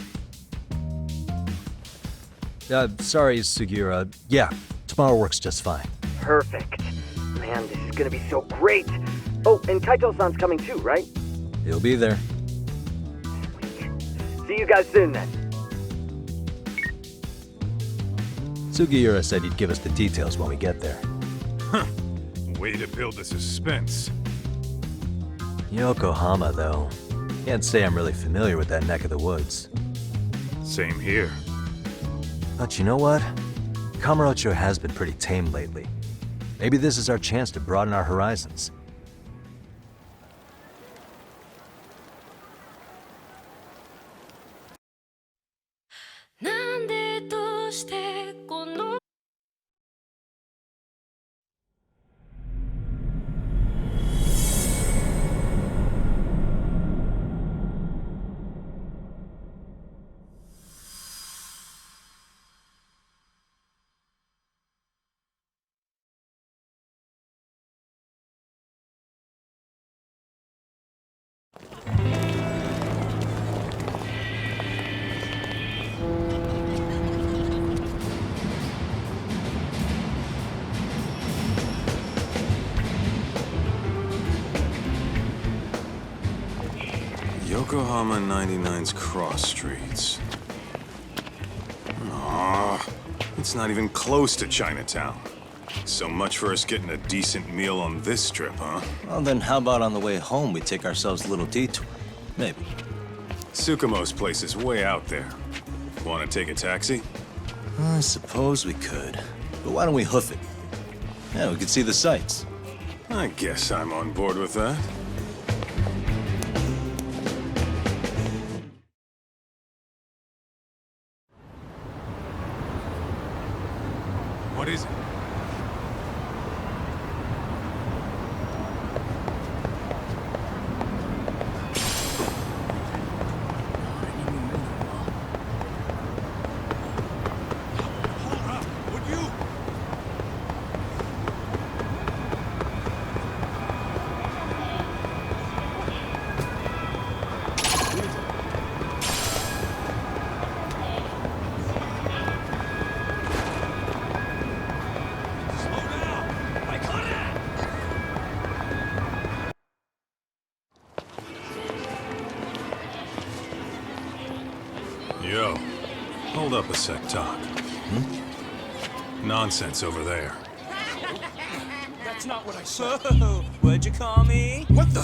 Sorry, Sugiura. Yeah, tomorrow works just fine. Perfect. Man, this is gonna be so great. Oh, and Kaito-san's coming too, right? He'll be there. See you guys soon then. Sugiura said he'd give us the details when we get there. Huh. Way to build the suspense. Yokohama, though. Can't say I'm really familiar with that neck of the woods. Same here. But you know what? Kamurocho has been pretty tame lately. Maybe this is our chance to broaden our horizons. Yokohama 99's cross streets. Aw, it's not even close to Chinatown. So much for us getting a decent meal on this strip, huh? Well, then how about on the way home we take ourselves a little detour? Maybe. Tsukumo's place is way out there. Want to take a taxi? I suppose we could. But why don't we hoof it? Yeah, we could see the sights. I guess I'm on board with that. What is it? Yo, hold up a sec, Talk. Nonsense over there. That's not what I said. So, what'd you call me? What the?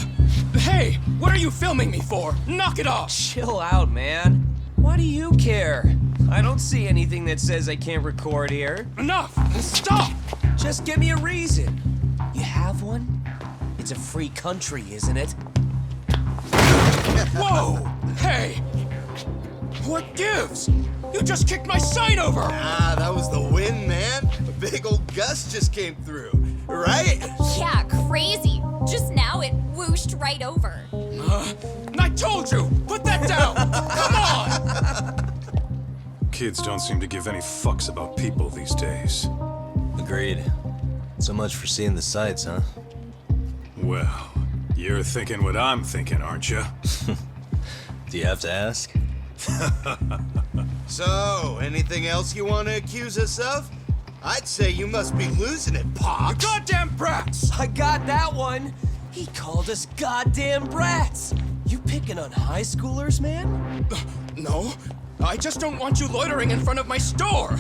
Hey, what are you filming me for? Knock it off! Chill out, man. Why do you care? I don't see anything that says I can't record here. Enough! Stop! Just give me a reason. You have one? It's a free country, isn't it? Whoa! Hey! What gives? You just kicked my sign over! Ah, that was the wind, man. A big old gust just came through, right? Yeah, crazy. Just now it whooshed right over. I told you! Put that down! Come on! Kids don't seem to give any fucks about people these days. Agreed. So much for seeing the sights, huh? Well, you're thinking what I'm thinking, aren't you? Do you have to ask? So, anything else you want to accuse us of? I'd say you must be losing it, Pops. You goddamn brats! I got that one. He called us goddamn brats. You picking on high schoolers, man? No, I just don't want you loitering in front of my store.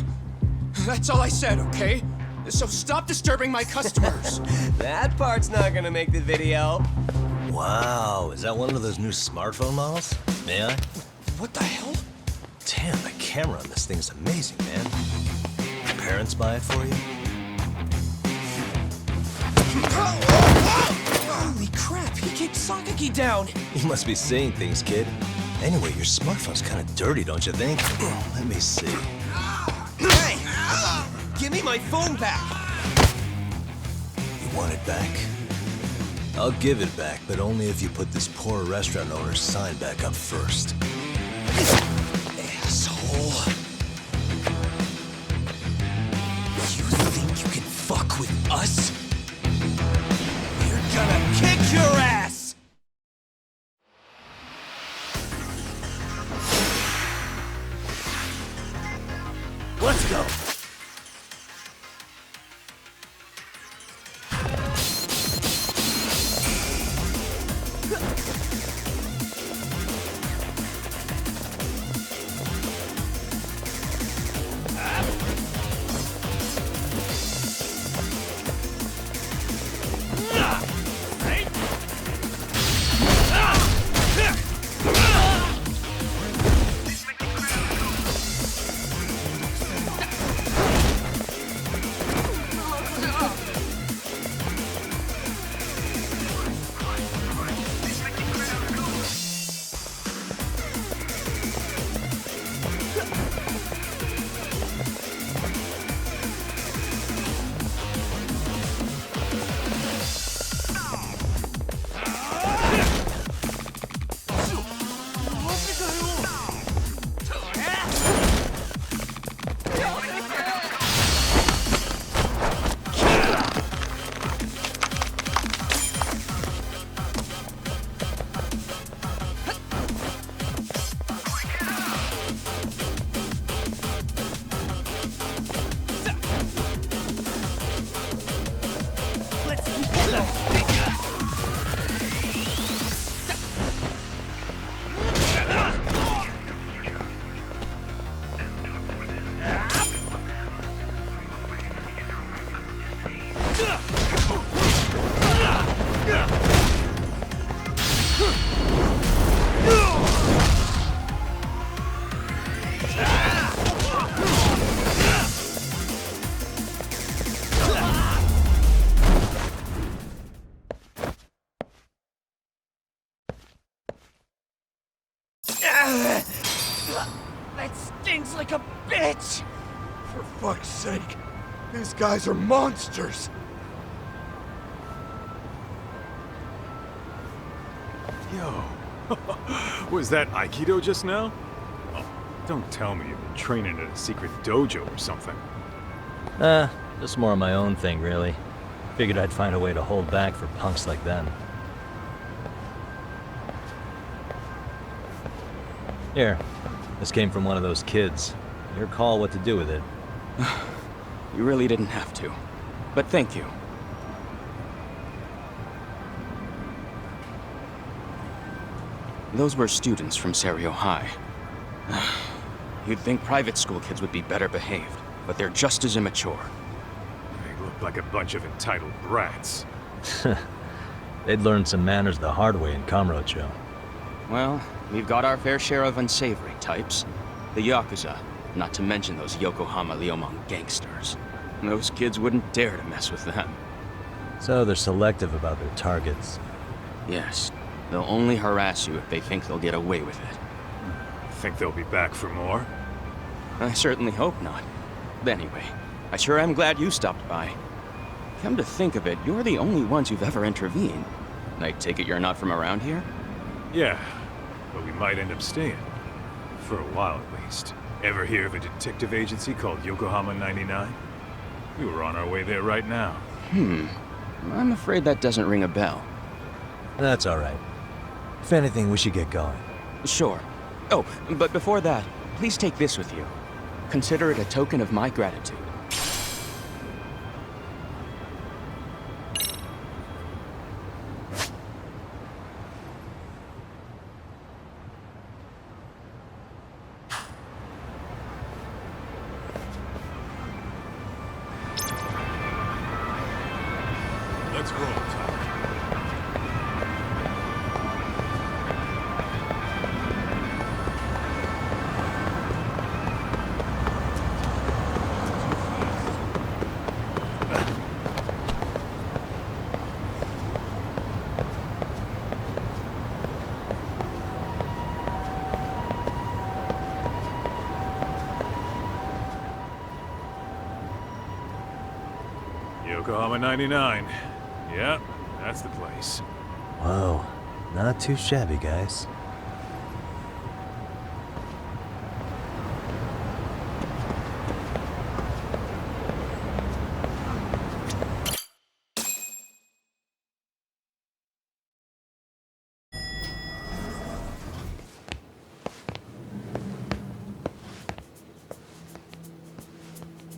That's all I said, okay? So stop disturbing my customers. That part's not gonna make the video. Wow, is that one of those new smartphone models? May I? What the hell? Damn, the camera on this thing's amazing, man. Your parents buy it for you? Holy crap, he kicked Sakaki down. You must be seeing things, kid. Anyway, your smartphone's kind of dirty, don't you think? Let me see. Hey! Give me my phone back! You want it back? I'll give it back, but only if you put this poor restaurant owner's sign back up first. Asshole. You think you can fuck with us? We're gonna kick your ass! Let's go. That stings like a bitch! For fuck's sake, these guys are monsters! Yo, was that Aikido just now? Oh, don't tell me you've been training at a secret dojo or something. Just more of my own thing, really. Figured I'd find a way to hold back for punks like them. Here, this came from one of those kids. Your call what to do with it. You really didn't have to. But thank you. Those were students from Seiryo High. You'd think private school kids would be better behaved, but they're just as immature. They look like a bunch of entitled brats. They'd learned some manners the hard way in Kamurocho. Well, we've got our fair share of unsavory types. The Yakuza. Not to mention those Yokohama Liumang gangsters. Those kids wouldn't dare to mess with them. So they're selective about their targets. Yes. They'll only harass you if they think they'll get away with it. Think they'll be back for more? I certainly hope not. But anyway, I sure am glad you stopped by. Come to think of it, you're the only ones who've ever intervened. I take it you're not from around here? Yeah, but we might end up staying. For a while at least. Ever hear of a detective agency called Yokohama 99? We were on our way there right now. I'm afraid that doesn't ring a bell. That's alright. If anything, we should get going. Sure. Oh, but before that, please take this with you. Consider it a token of my gratitude. Let's roll, Tom. Yokohama 99. Yep, that's the place. Whoa, not too shabby, guys.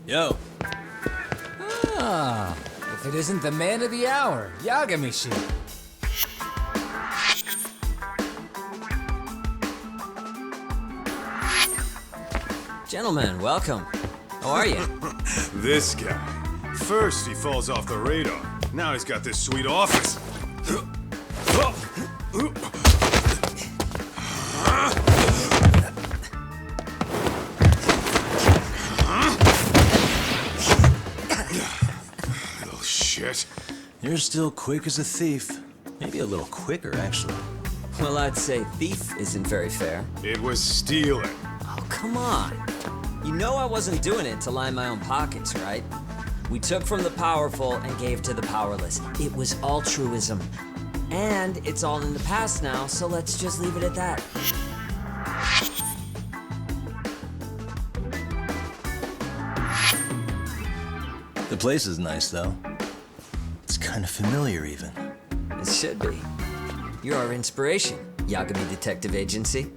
Yo. Ah, if it isn't the man of the hour, Yagamishi. Gentlemen, welcome. How are you? This guy. First he falls off the radar. Now he's got this sweet office. Little shit. You're still quick as a thief. Maybe a little quicker, actually. Well, I'd say thief isn't very fair. It was stealing. Oh, come on. You know I wasn't doing it to line my own pockets, right? We took from the powerful and gave to the powerless. It was altruism. And it's all in the past now, so let's just leave it at that. The place is nice, though. It's kind of familiar, even. It should be. You're our inspiration, Yagami Detective Agency.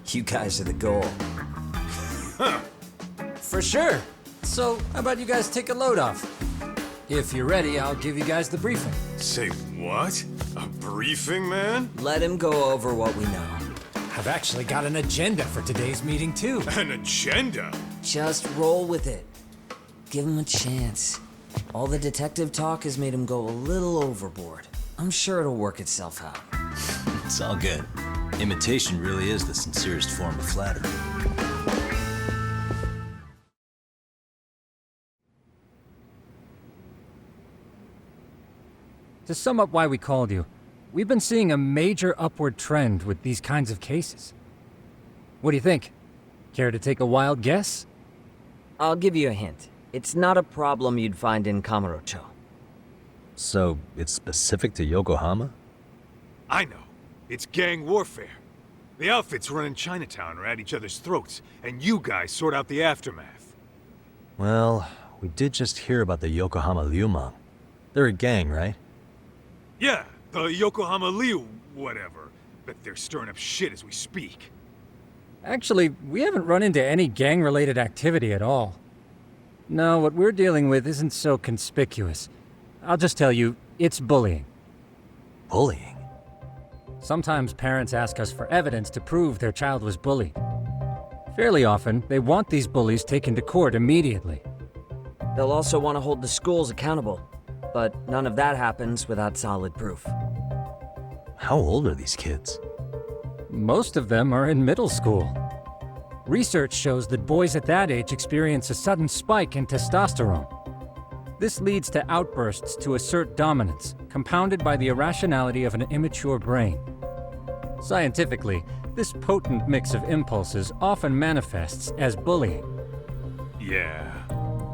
You guys are the goal. For sure. So, how about you guys take a load off? If you're ready, I'll give you guys the briefing. Say what? A briefing, man? Let him go over what we know. I've actually got an agenda for today's meeting, too. An agenda? Just roll with it. Give him a chance. All the detective talk has made him go a little overboard. I'm sure it'll work itself out. It's all good. Imitation really is the sincerest form of flattery. To sum up why we called you, we've been seeing a major upward trend with these kinds of cases. What do you think? Care to take a wild guess? I'll give you a hint. It's not a problem you'd find in Kamurocho. So, it's specific to Yokohama? I know. It's gang warfare. The outfits running Chinatown are at each other's throats, and you guys sort out the aftermath. Well, we did just hear about the Yokohama Liumang. They're a gang, right? Yeah, the Yokohama Liu whatever. But they're stirring up shit as we speak. Actually, we haven't run into any gang-related activity at all. No, what we're dealing with isn't so conspicuous. I'll just tell you, it's bullying. Bullying? Sometimes parents ask us for evidence to prove their child was bullied. Fairly often, they want these bullies taken to court immediately. They'll also want to hold the schools accountable, but none of that happens without solid proof. How old are these kids? Most of them are in middle school. Research shows that boys at that age experience a sudden spike in testosterone. This leads to outbursts to assert dominance, compounded by the irrationality of an immature brain. Scientifically, this potent mix of impulses often manifests as bullying. Yeah,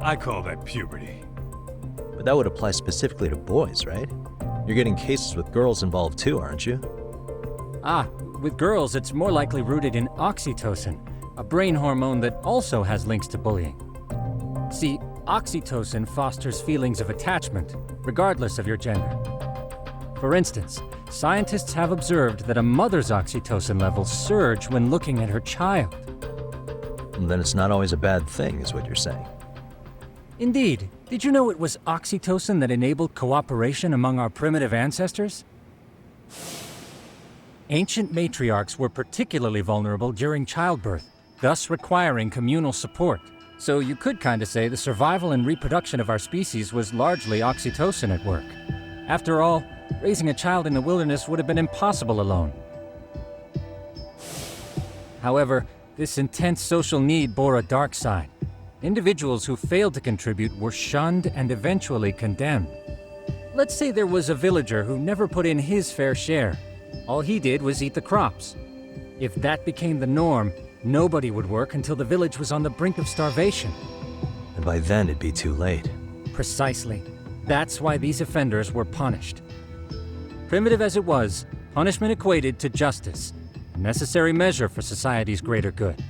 I call that puberty. But that would apply specifically to boys, right? You're getting cases with girls involved too, aren't you? Ah, with girls, it's more likely rooted in oxytocin, a brain hormone that also has links to bullying. See, oxytocin fosters feelings of attachment, regardless of your gender. For instance, scientists have observed that a mother's oxytocin levels surge when looking at her child. Then it's not always a bad thing, is what you're saying. Indeed. Did you know it was oxytocin that enabled cooperation among our primitive ancestors? Ancient matriarchs were particularly vulnerable during childbirth, thus requiring communal support. So you could kinda say the survival and reproduction of our species was largely oxytocin at work. After all, raising a child in the wilderness would have been impossible alone. However, this intense social need bore a dark side. Individuals who failed to contribute were shunned and eventually condemned. Let's say there was a villager who never put in his fair share. All he did was eat the crops. If that became the norm, nobody would work until the village was on the brink of starvation. And by then it'd be too late. Precisely. That's why these offenders were punished. Primitive as it was, punishment equated to justice, a necessary measure for society's greater good.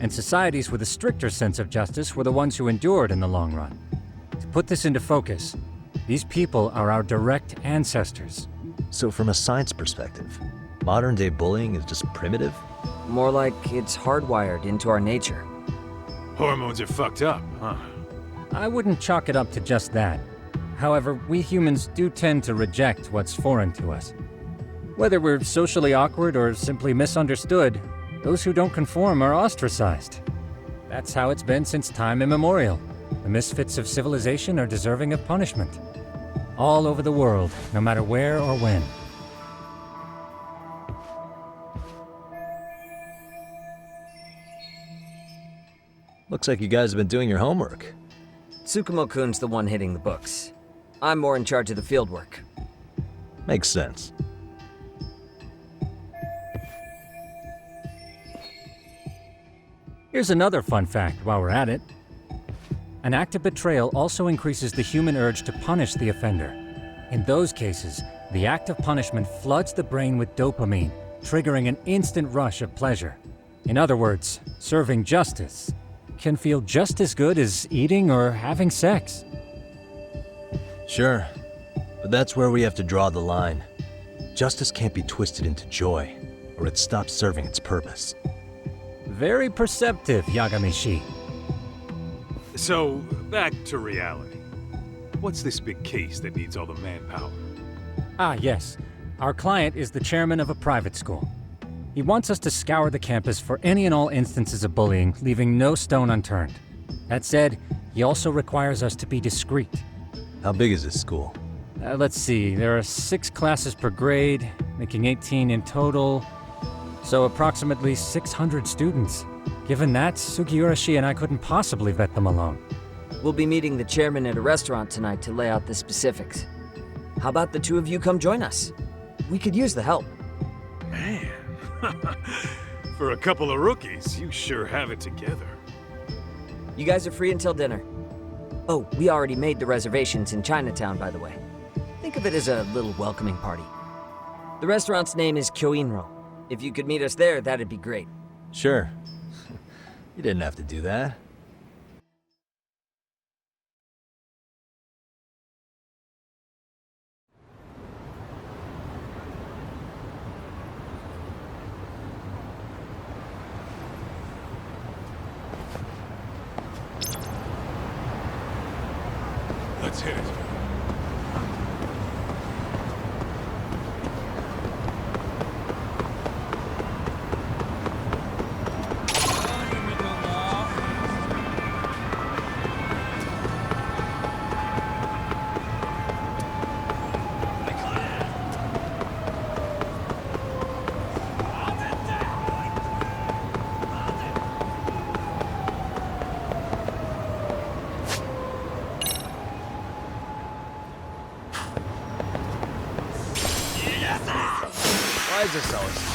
And societies with a stricter sense of justice were the ones who endured in the long run. To put this into focus, these people are our direct ancestors. So from a science perspective, modern-day bullying is just primitive? More like it's hardwired into our nature. Hormones are fucked up, huh? I wouldn't chalk it up to just that. However, we humans do tend to reject what's foreign to us. Whether we're socially awkward or simply misunderstood, those who don't conform are ostracized. That's how it's been since time immemorial. The misfits of civilization are deserving of punishment. All over the world, no matter where or when. Looks like you guys have been doing your homework. Tsukumo-kun's the one hitting the books. I'm more in charge of the fieldwork. Makes sense. Here's another fun fact while we're at it. An act of betrayal also increases the human urge to punish the offender. In those cases, the act of punishment floods the brain with dopamine, triggering an instant rush of pleasure. In other words, serving justice can feel just as good as eating or having sex. Sure, but that's where we have to draw the line. Justice can't be twisted into joy, or it stops serving its purpose. Very perceptive, Yagamishi. So, back to reality. What's this big case that needs all the manpower? Ah, yes. Our client is the chairman of a private school. He wants us to scour the campus for any and all instances of bullying, leaving no stone unturned. That said, he also requires us to be discreet. How big is this school? Let's see, there are 6 classes per grade, making 18 in total. So approximately 600 students. Given that, Sugiurashi and I couldn't possibly vet them alone. We'll be meeting the chairman at a restaurant tonight to lay out the specifics. How about the two of you come join us? We could use the help. Man, for a couple of rookies, you sure have it together. You guys are free until dinner. Oh, we already made the reservations in Chinatown, by the way. Think of it as a little welcoming party. The restaurant's name is Kyoinro. If you could meet us there, that'd be great. Sure. You didn't have to do that. Let's hit it. defends ourselves.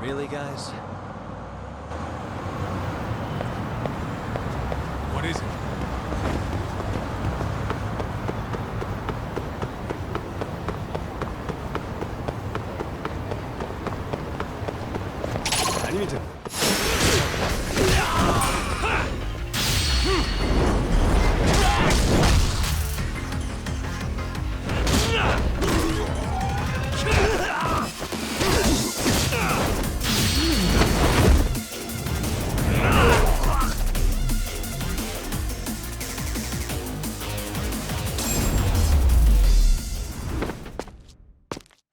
Really, guys? What is it? 아닙니다.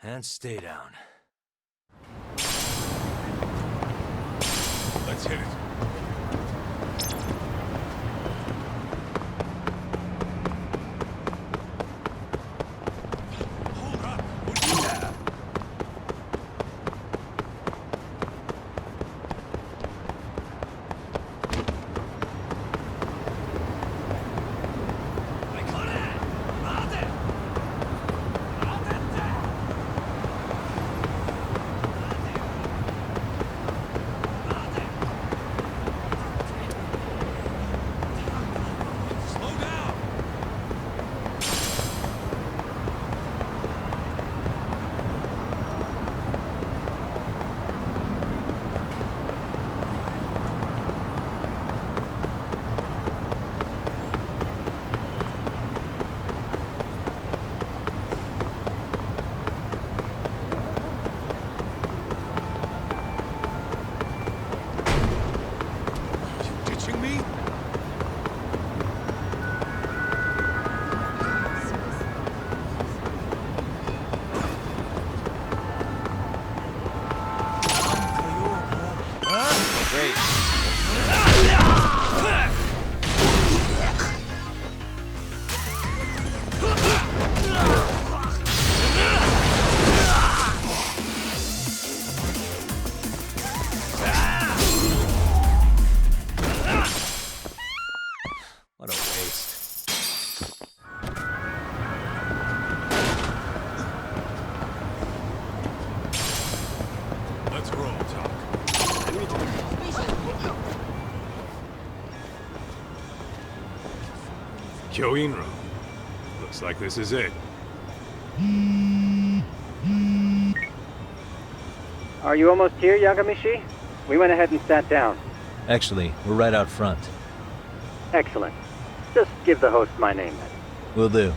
And stay down. Let's hit it. Kyoinro. Looks like this is it. Are you almost here, Yagamishi? We went ahead and sat down. Actually, we're right out front. Excellent. Just give the host my name then. Will do.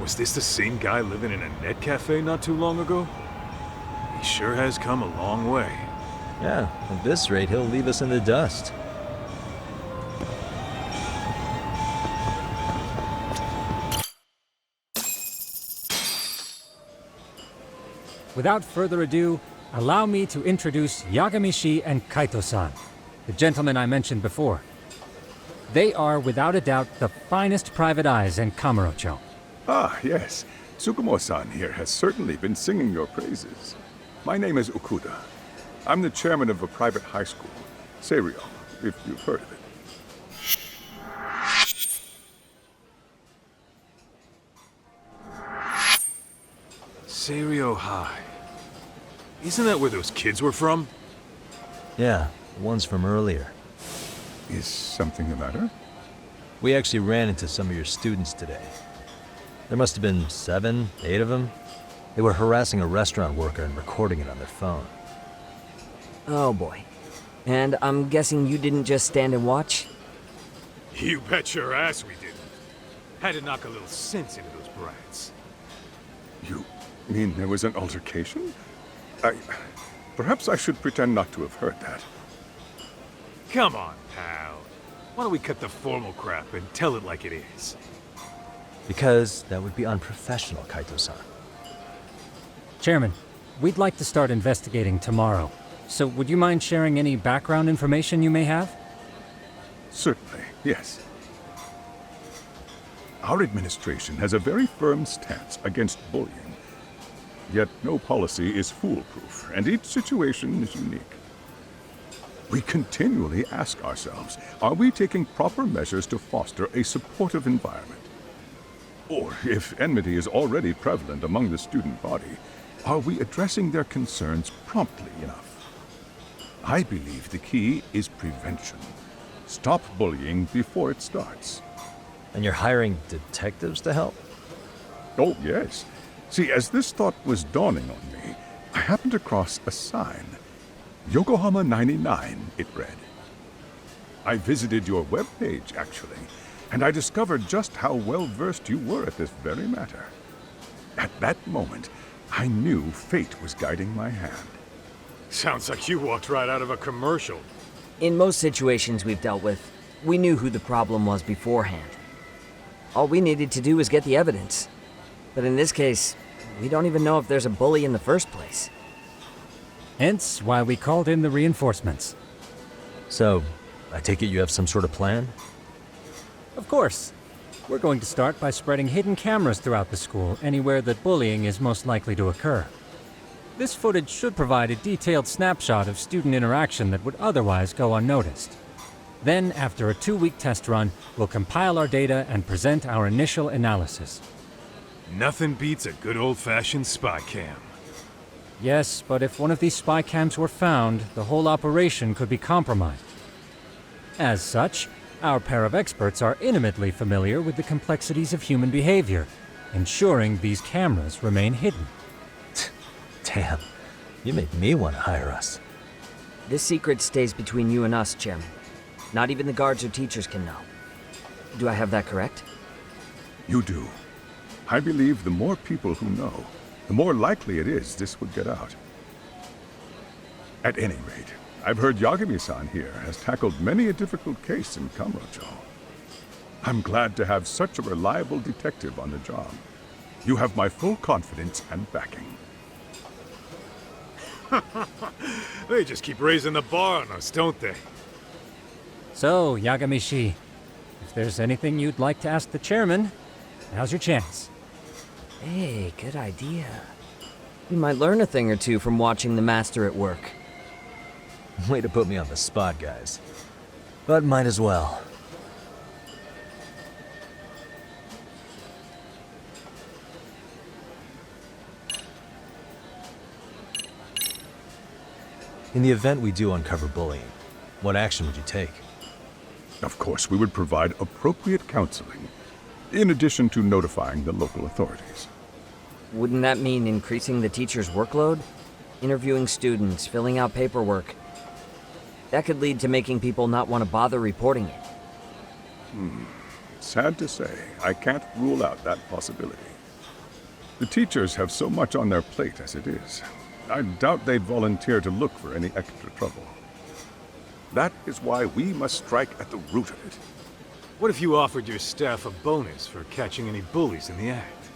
Was this the same guy living in a net cafe not too long ago? He sure has come a long way. Yeah, at this rate, he'll leave us in the dust. Without further ado, allow me to introduce Yagamishi and Kaito-san, the gentlemen I mentioned before. They are, without a doubt, the finest private eyes in Kamurocho. Ah, yes. Tsukumo-san here has certainly been singing your praises. My name is Okuda. I'm the chairman of a private high school, Seiryo, if you've heard of it. Seiryo High. Isn't that where those kids were from? Yeah, the ones from earlier. Is something the matter? We actually ran into some of your students today. There must have been 7, 8 of them. They were harassing a restaurant worker and recording it on their phone. Oh boy. And I'm guessing you didn't just stand and watch? You bet your ass we didn't. Had to knock a little sense into those brats. You mean there was an altercation? Perhaps I should pretend not to have heard that. Come on, pal. Why don't we cut the formal crap and tell it like it is? Because that would be unprofessional, Kaito-san. Chairman, we'd like to start investigating tomorrow. So would you mind sharing any background information you may have? Certainly, yes. Our administration has a very firm stance against bullying. Yet no policy is foolproof, and each situation is unique. We continually ask ourselves, are we taking proper measures to foster a supportive environment? Or, if enmity is already prevalent among the student body, are we addressing their concerns promptly enough? I believe the key is prevention. Stop bullying before it starts. And you're hiring detectives to help? Oh, yes. See, as this thought was dawning on me, I happened across a sign. Yokohama 99, it read. I visited your webpage, actually, and I discovered just how well-versed you were at this very matter. At that moment, I knew fate was guiding my hand. Sounds like you walked right out of a commercial. In most situations we've dealt with, we knew who the problem was beforehand. All we needed to do was get the evidence. But in this case, we don't even know if there's a bully in the first place. Hence why we called in the reinforcements. So, I take it you have some sort of plan? Of course. We're going to start by spreading hidden cameras throughout the school, anywhere that bullying is most likely to occur. This footage should provide a detailed snapshot of student interaction that would otherwise go unnoticed. Then, after a 2-week test run, we'll compile our data and present our initial analysis. Nothing beats a good old-fashioned spy cam. Yes, but if one of these spy cams were found, the whole operation could be compromised. As such, our pair of experts are intimately familiar with the complexities of human behavior, ensuring these cameras remain hidden. Damn, you make me want to hire us. This secret stays between you and us, Chairman. Not even the guards or teachers can know. Do I have that correct? You do. I believe the more people who know, the more likely it is this would get out. At any rate, I've heard Yagami-san here has tackled many a difficult case in Kamurocho. I'm glad to have such a reliable detective on the job. You have my full confidence and backing. They just keep raising the bar on us, don't they? So, Yagami-shi, if there's anything you'd like to ask the chairman, now's your chance. Hey, good idea. We might learn a thing or two from watching the master at work. Way to put me on the spot, guys. But might as well. In the event we do uncover bullying, what action would you take? Of course, we would provide appropriate counseling, in addition to notifying the local authorities. Wouldn't that mean increasing the teacher's workload? Interviewing students, filling out paperwork. That could lead to making people not want to bother reporting it. Sad to say, I can't rule out that possibility. The teachers have so much on their plate as it is. I doubt they'd volunteer to look for any extra trouble. That is why we must strike at the root of it. What if you offered your staff a bonus for catching any bullies in the act?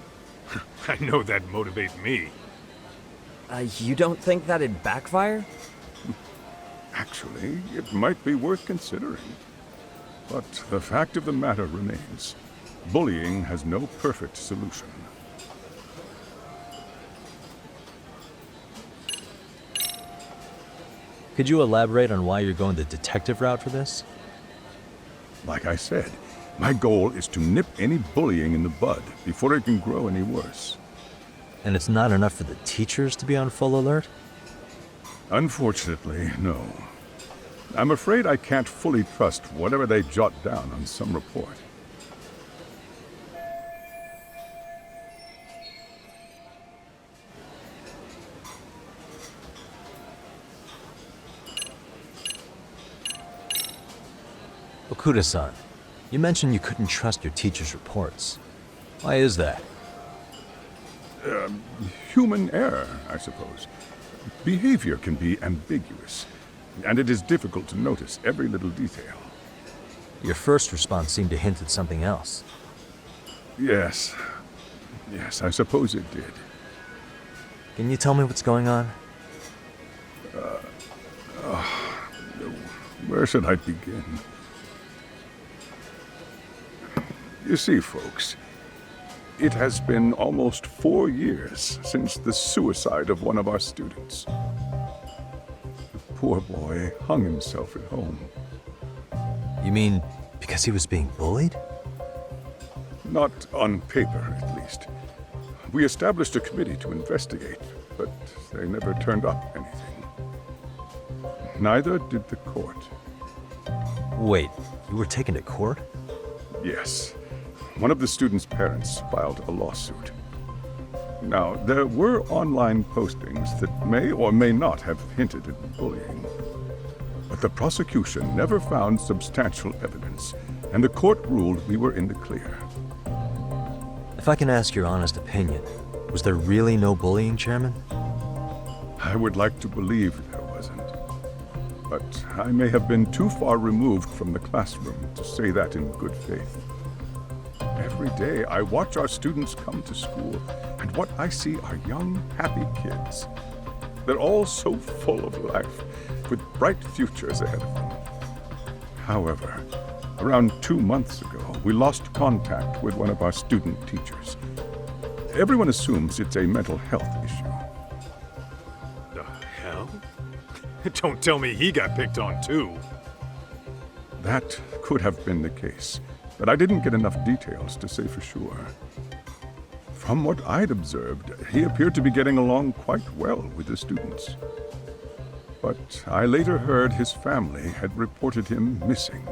I know that'd motivate me. You don't think that'd backfire? Actually, it might be worth considering. But the fact of the matter remains, bullying has no perfect solution. Could you elaborate on why you're going the detective route for this? Like I said, my goal is to nip any bullying in the bud before it can grow any worse. And it's not enough for the teachers to be on full alert? Unfortunately, no. I'm afraid I can't fully trust whatever they jot down on some report. Okuda-san, you mentioned you couldn't trust your teacher's reports. Why is that? Human error, I suppose. Behavior can be ambiguous, and it is difficult to notice every little detail. Your first response seemed to hint at something else. Yes. Yes, I suppose it did. Can you tell me what's going on? Where should I begin? You see, folks, it has been almost 4 years since the suicide of one of our students. The poor boy hung himself at home. You mean because he was being bullied? Not on paper, at least. We established a committee to investigate, but they never turned up anything. Neither did the court. Wait, you were taken to court? Yes. One of the students' parents filed a lawsuit. Now, there were online postings that may or may not have hinted at bullying. But the prosecution never found substantial evidence, and the court ruled we were in the clear. If I can ask your honest opinion, was there really no bullying, Chairman? I would like to believe there wasn't. But I may have been too far removed from the classroom to say that in good faith. Every day I watch our students come to school, and what I see are young, happy kids. They're all so full of life, with bright futures ahead of them. However, around 2 months ago, we lost contact with one of our student teachers. Everyone assumes it's a mental health issue. The hell? Don't tell me he got picked on too. That could have been the case, but I didn't get enough details to say for sure. From what I'd observed, he appeared to be getting along quite well with the students. But I later heard his family had reported him missing.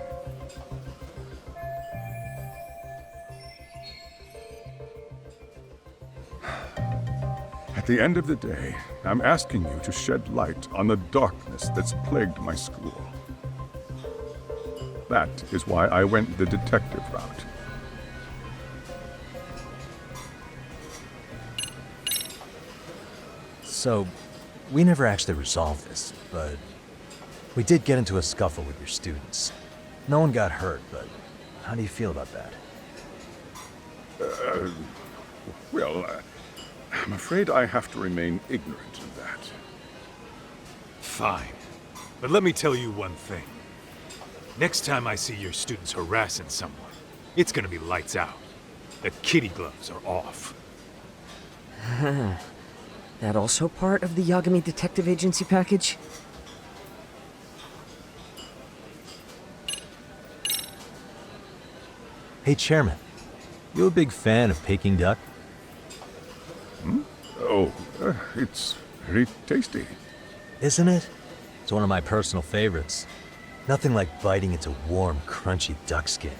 At the end of the day, I'm asking you to shed light on the darkness that's plagued my school. That is why I went the detective route. So, we never actually resolved this, but we did get into a scuffle with your students. No one got hurt, but how do you feel about that? I'm afraid I have to remain ignorant of that. Fine. But let me tell you one thing. Next time I see your students harassing someone, it's gonna be lights out. The kitty gloves are off. That also part of the Yagami Detective Agency package? Hey, Chairman. You a big fan of Peking duck? Oh, it's very tasty. Isn't it? It's one of my personal favorites. Nothing like biting into warm, crunchy duck skin.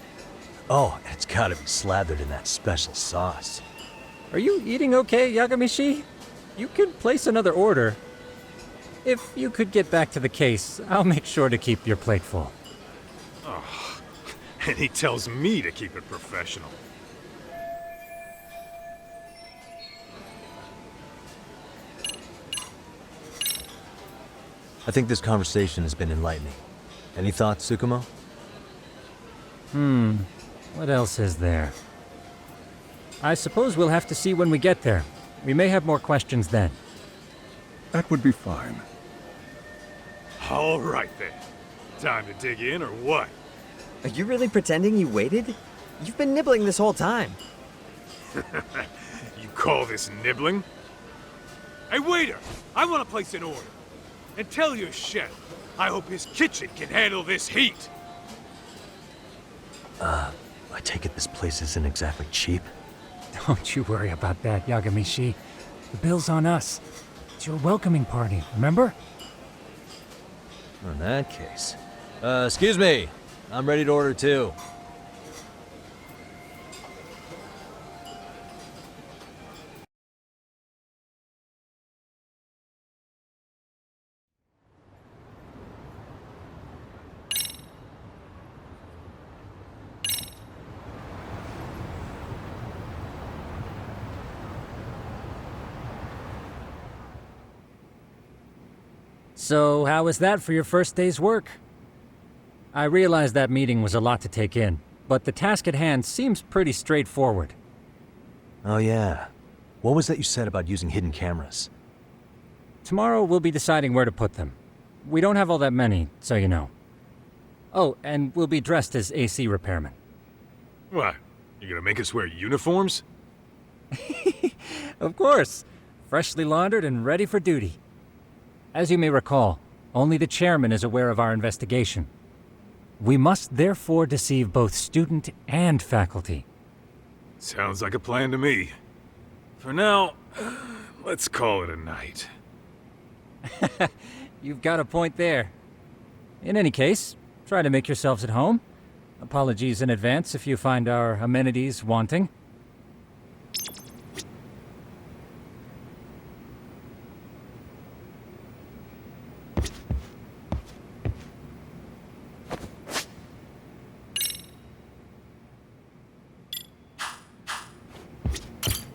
Oh, and it's gotta be slathered in that special sauce. Are you eating okay, Yagamishi? You could place another order. If you could get back to the case, I'll make sure to keep your plate full. Oh, and he tells me to keep it professional. I think this conversation has been enlightening. Any thoughts, Tsukumo? What else is there? I suppose we'll have to see when we get there. We may have more questions then. That would be fine. All right then. Time to dig in or what? Are you really pretending you waited? You've been nibbling this whole time. You call this nibbling? Hey waiter, I want to place an order. And tell your chef, I hope his kitchen can handle this heat. I take it this place isn't exactly cheap? Don't you worry about that, Yagamishi. The bill's on us. It's your welcoming party, remember? In that case. Excuse me. I'm ready to order too. So, how was that for your first day's work? I realize that meeting was a lot to take in, but the task at hand seems pretty straightforward. Oh yeah. What was that you said about using hidden cameras? Tomorrow we'll be deciding where to put them. We don't have all that many, so you know. Oh, and we'll be dressed as AC repairmen. What? You gonna make us wear uniforms? Of course. Freshly laundered and ready for duty. As you may recall, only the chairman is aware of our investigation. We must therefore deceive both student and faculty. Sounds like a plan to me. For now, let's call it a night. You've got a point there. In any case, try to make yourselves at home. Apologies in advance if you find our amenities wanting.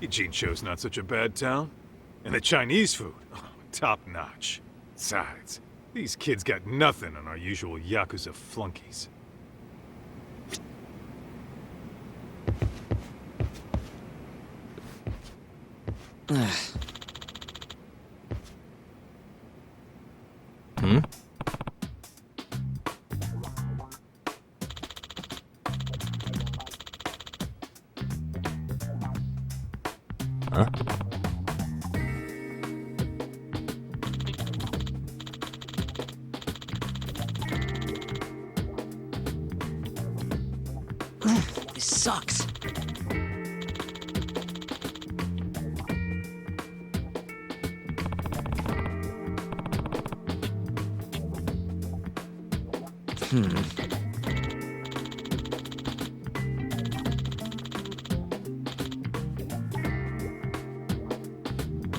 Ijincho's not such a bad town. And the Chinese food, oh, top notch. Besides, these kids got nothing on our usual Yakuza flunkies. Hmm? Huh? This sucks.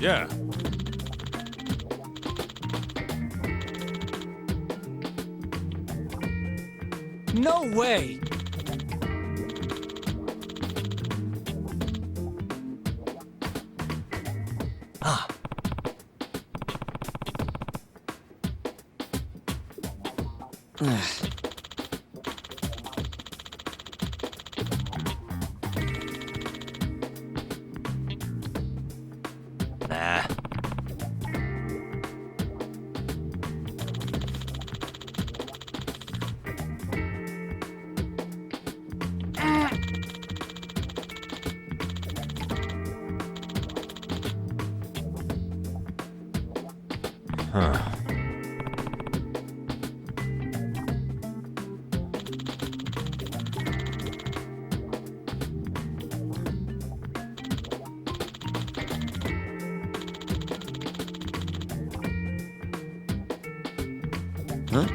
Yeah. No way! Ah. Nah. Huh. Huh?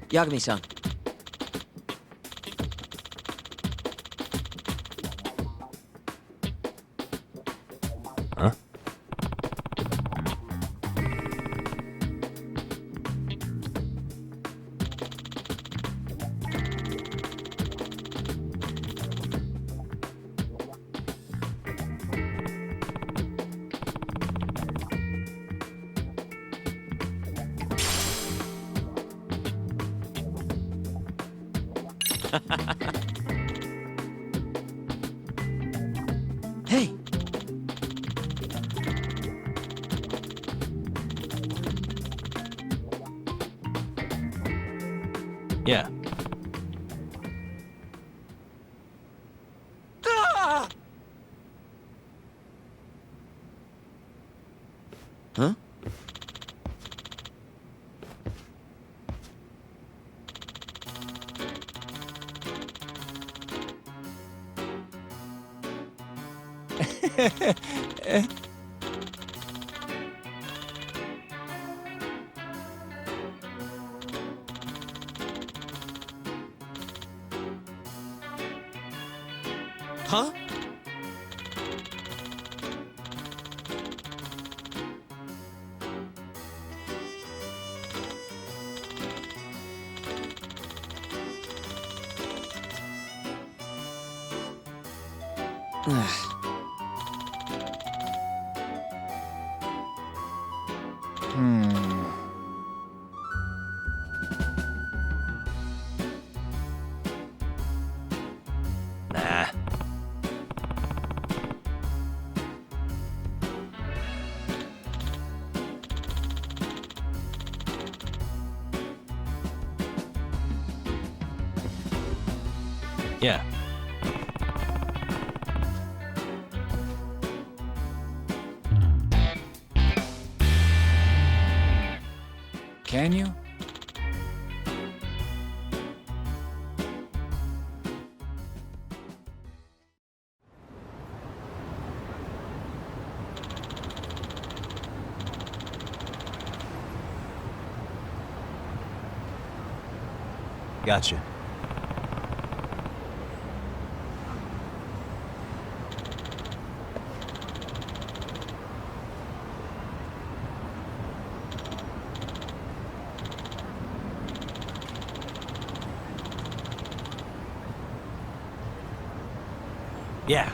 Yagami-san. Huh? Hey! Yeah. Ah! Huh? Huh? Nah. Yeah. Can you? Gotcha. Yeah.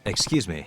Excuse me.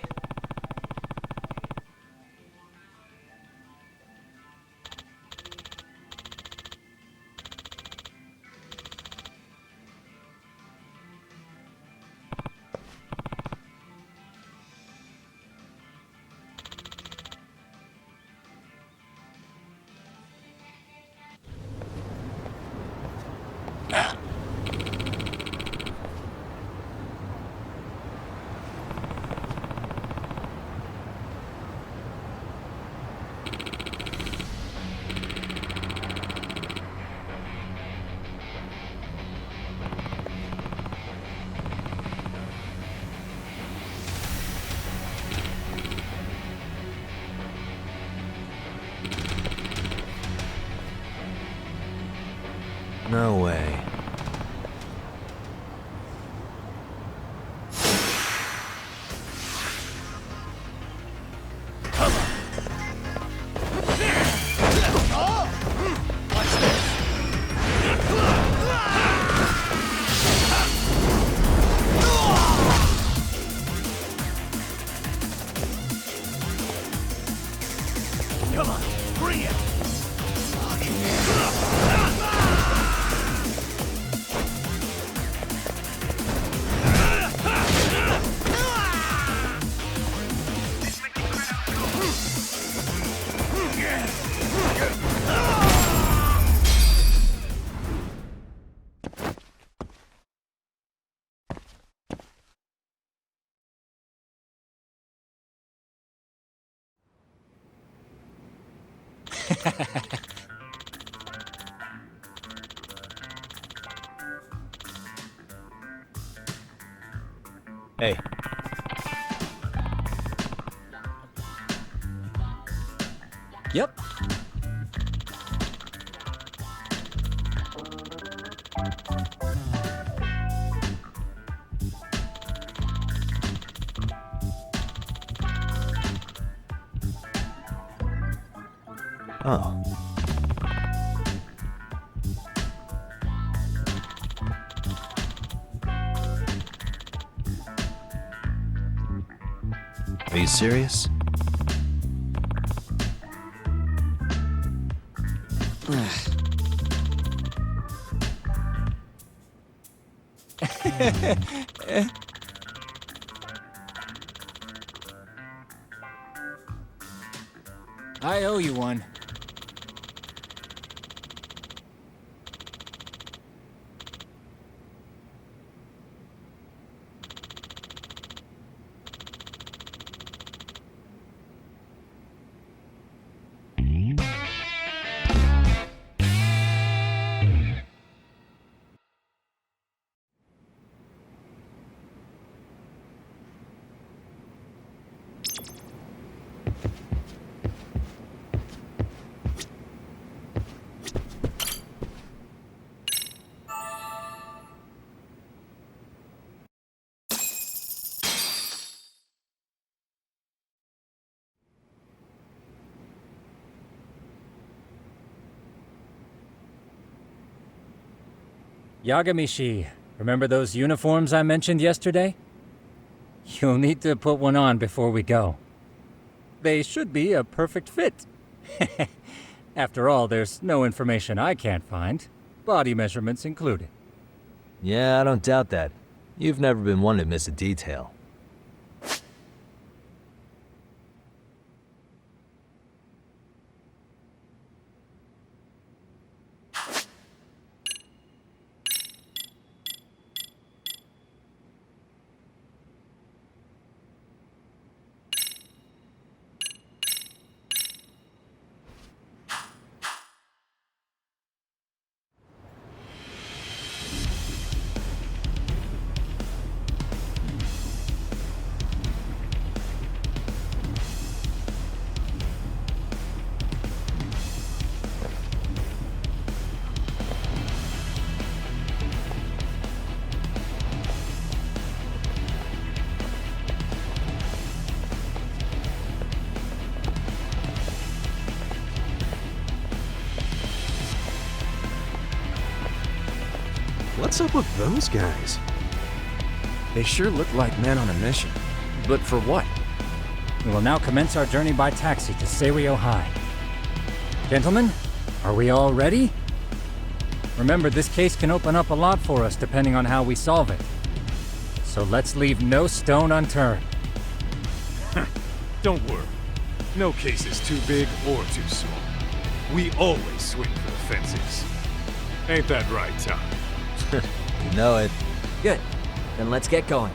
No way. Come on, bring it! Hey. Yep. Oh. Are you serious? I owe you one. Yagamishi, remember those uniforms I mentioned yesterday? You'll need to put one on before we go. They should be a perfect fit. After all, there's no information I can't find, body measurements included. Yeah, I don't doubt that. You've never been one to miss a detail. What's up with those guys? They sure look like men on a mission. But for what? We will now commence our journey by taxi to Seiryo High. Gentlemen, are we all ready? Remember, this case can open up a lot for us depending on how we solve it. So let's leave no stone unturned. Don't worry. No case is too big or too small. We always swing for the fences. Ain't that right, Tom? You know it. Good. Then let's get going.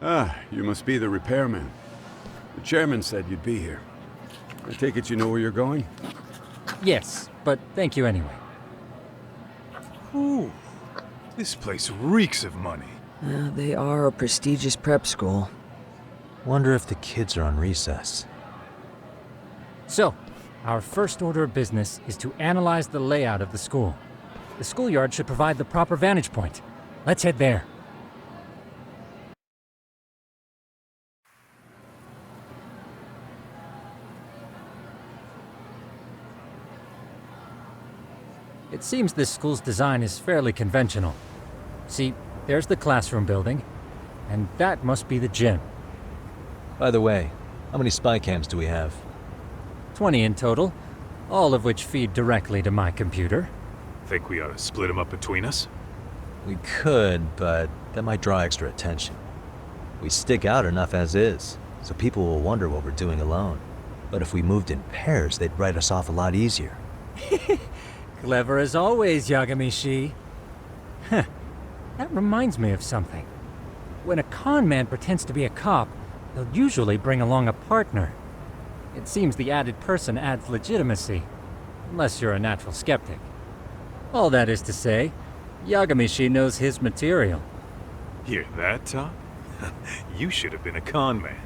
Ah, you must be the repairman. The chairman said you'd be here. I take it you know where you're going? Yes, but thank you anyway. Ooh, this place reeks of money. They are a prestigious prep school. Wonder if the kids are on recess. So, our first order of business is to analyze the layout of the school. The schoolyard should provide the proper vantage point. Let's head there. It seems this school's design is fairly conventional. See, there's the classroom building, and that must be the gym. By the way, how many spy cams do we have? 20 in total, all of which feed directly to my computer. Think we ought to split them up between us? We could, but that might draw extra attention. We stick out enough as is, so people will wonder what we're doing alone. But if we moved in pairs, they'd write us off a lot easier. Clever as always, Yagami-shi. Huh. That reminds me of something. When a con man pretends to be a cop, they'll usually bring along a partner. It seems the added person adds legitimacy, unless you're a natural skeptic. All that is to say, Yagami-shi knows his material. Hear that, Tom? You should have been a con man.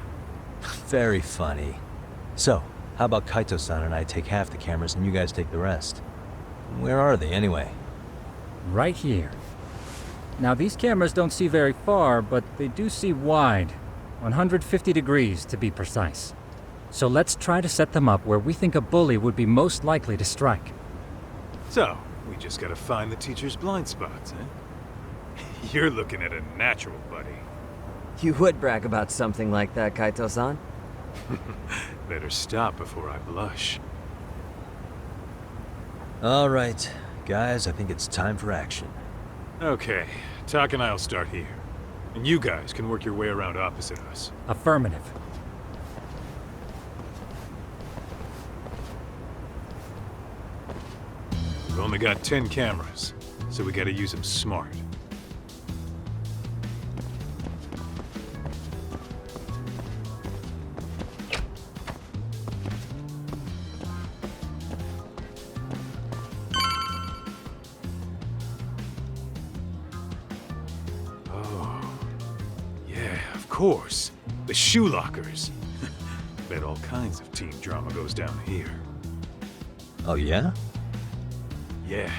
Very funny. So, how about Kaito-san and I take half the cameras and you guys take the rest? Where are they, anyway? Right here. Now, these cameras don't see very far, but they do see wide. 150 degrees, to be precise. So let's try to set them up where we think a bully would be most likely to strike. So, we just gotta find the teacher's blind spots, eh? You're looking at a natural, buddy. You would brag about something like that, Kaito-san. Better stop before I blush. All right, guys, I think it's time for action. Okay, Tak and I'll start here. And you guys can work your way around opposite us. Affirmative. We've only got 10 cameras, so we gotta use them smart. Of course, the shoe lockers. Bet all kinds of teen drama goes down here. Oh yeah? Yeah.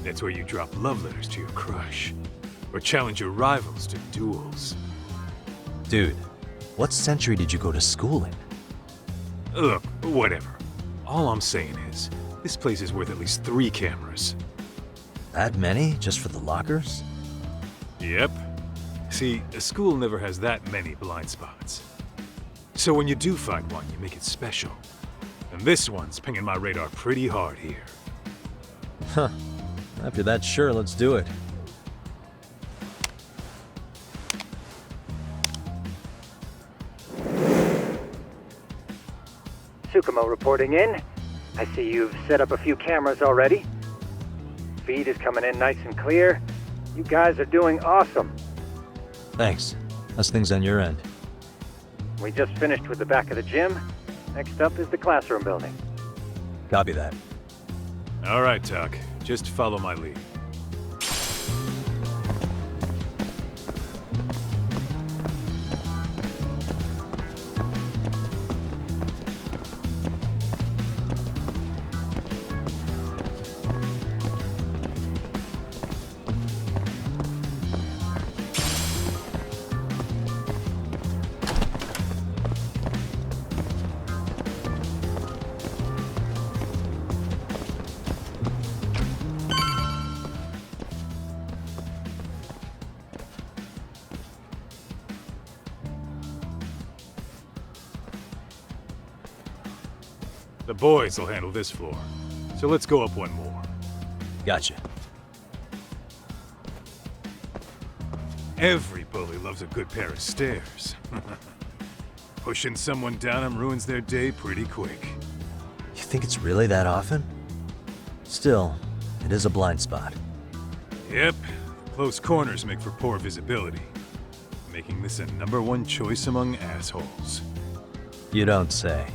That's where you drop love letters to your crush. Or challenge your rivals to duels. Dude, what century did you go to school in? Look, whatever. All I'm saying is, this place is worth at least 3 cameras. That many? Just for the lockers? Yep. See, a school never has that many blind spots. So when you do find one, you make it special. And this one's pinging my radar pretty hard here. Huh. After that, sure, let's do it. Tsukumo reporting in. I see you've set up a few cameras already. Feed is coming in nice and clear. You guys are doing awesome. Thanks. How's things on your end? We just finished with the back of the gym. Next up is the classroom building. Copy that. All right, Tak. Just follow my lead. The boys will handle this floor. So let's go up one more. Gotcha. Every bully loves a good pair of stairs. Pushing someone down them ruins their day pretty quick. You think it's really that often? Still, it is a blind spot. Yep. Close corners make for poor visibility. Making this a #1 choice among assholes. You don't say.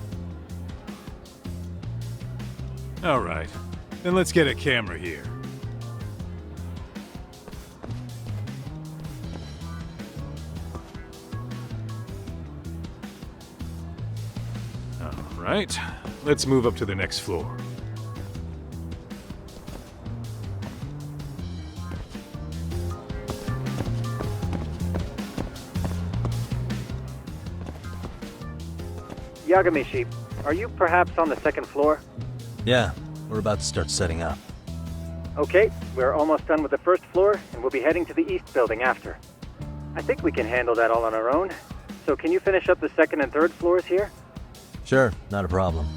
All right. Then let's get a camera here. All right. Let's move up to the next floor. Yagami-shi, are you perhaps on the second floor? Yeah, we're about to start setting up. Okay, we're almost done with the first floor, and we'll be heading to the east building after. I think we can handle that all on our own. So can you finish up the second and third floors here? Sure, not a problem.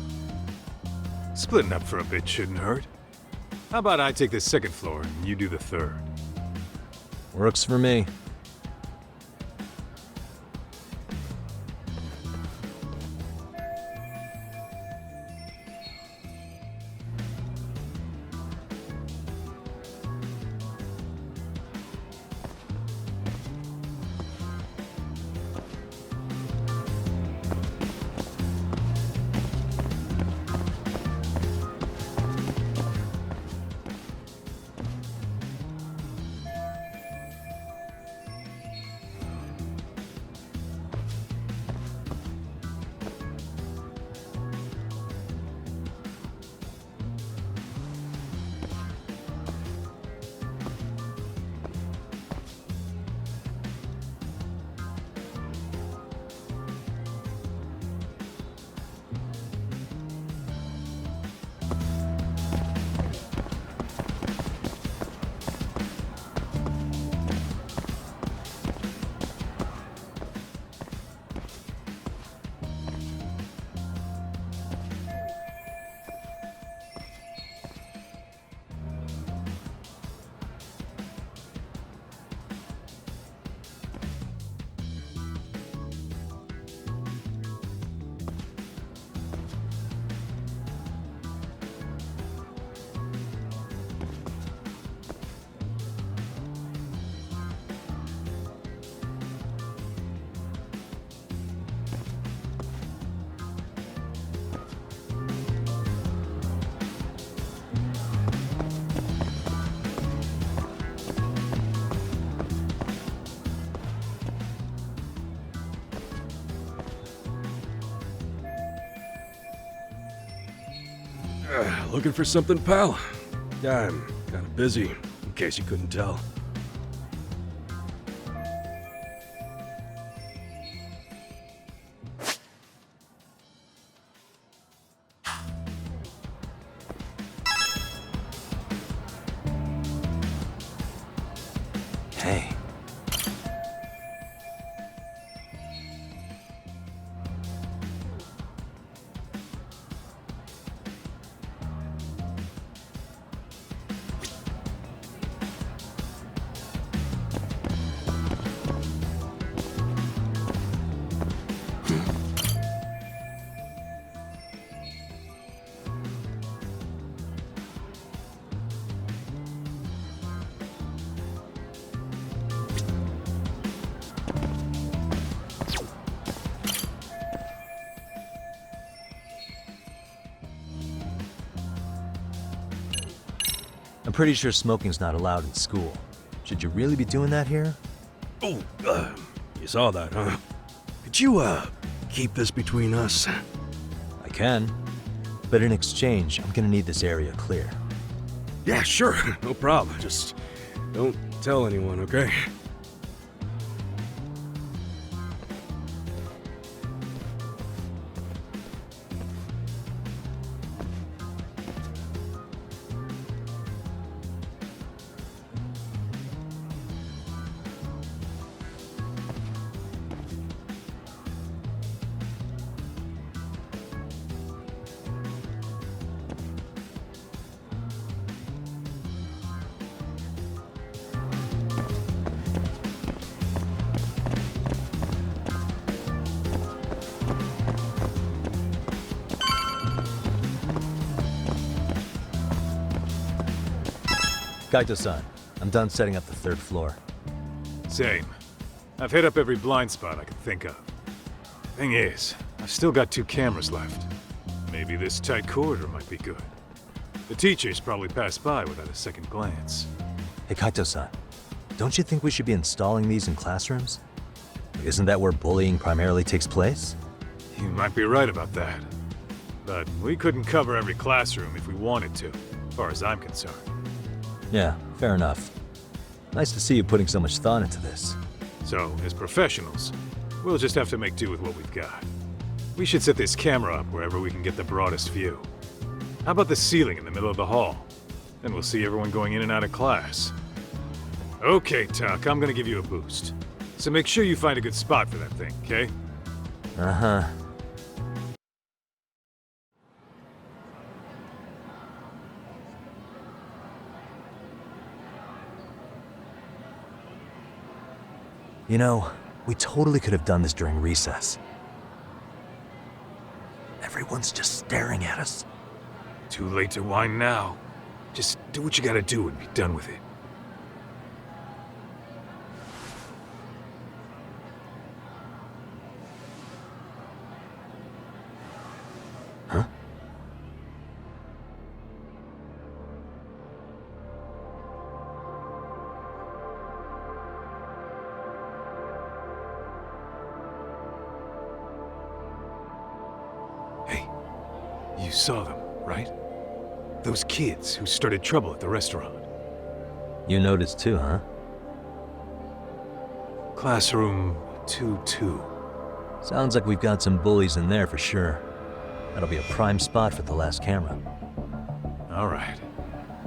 Splitting up for a bit shouldn't hurt. How about I take the second floor and you do the third? Works for me. Looking for something, pal? Yeah, I'm kinda busy, in case you couldn't tell. Hey. I'm pretty sure smoking's not allowed in school. Should you really be doing that here? Oh, you saw that, huh? Could you, keep this between us? I can. But in exchange, I'm gonna need this area clear. Yeah, sure. No problem. Just don't tell anyone, okay? Kaito-san, I'm done setting up the third floor. Same. I've hit up every blind spot I could think of. Thing is, I've still got 2 cameras left. Maybe this tight corridor might be good. The teachers probably passed by without a second glance. Hey Kaito-san, don't you think we should be installing these in classrooms? Isn't that where bullying primarily takes place? You might be right about that. But we couldn't cover every classroom if we wanted to, as far as I'm concerned. Yeah, fair enough. Nice to see you putting so much thought into this. So, as professionals, we'll just have to make do with what we've got. We should set this camera up wherever we can get the broadest view. How about the ceiling in the middle of the hall? Then we'll see everyone going in and out of class. Okay, Tuck, I'm gonna give you a boost. So make sure you find a good spot for that thing, okay? Uh-huh. You know, we totally could have done this during recess. Everyone's just staring at us. Too late to whine now. Just do what you gotta do and be done with it. Huh? Hey, you saw them, right? Those kids who started trouble at the restaurant. You noticed too, huh? Classroom 2-2. Sounds like we've got some bullies in there for sure. That'll be a prime spot for the last camera. All right.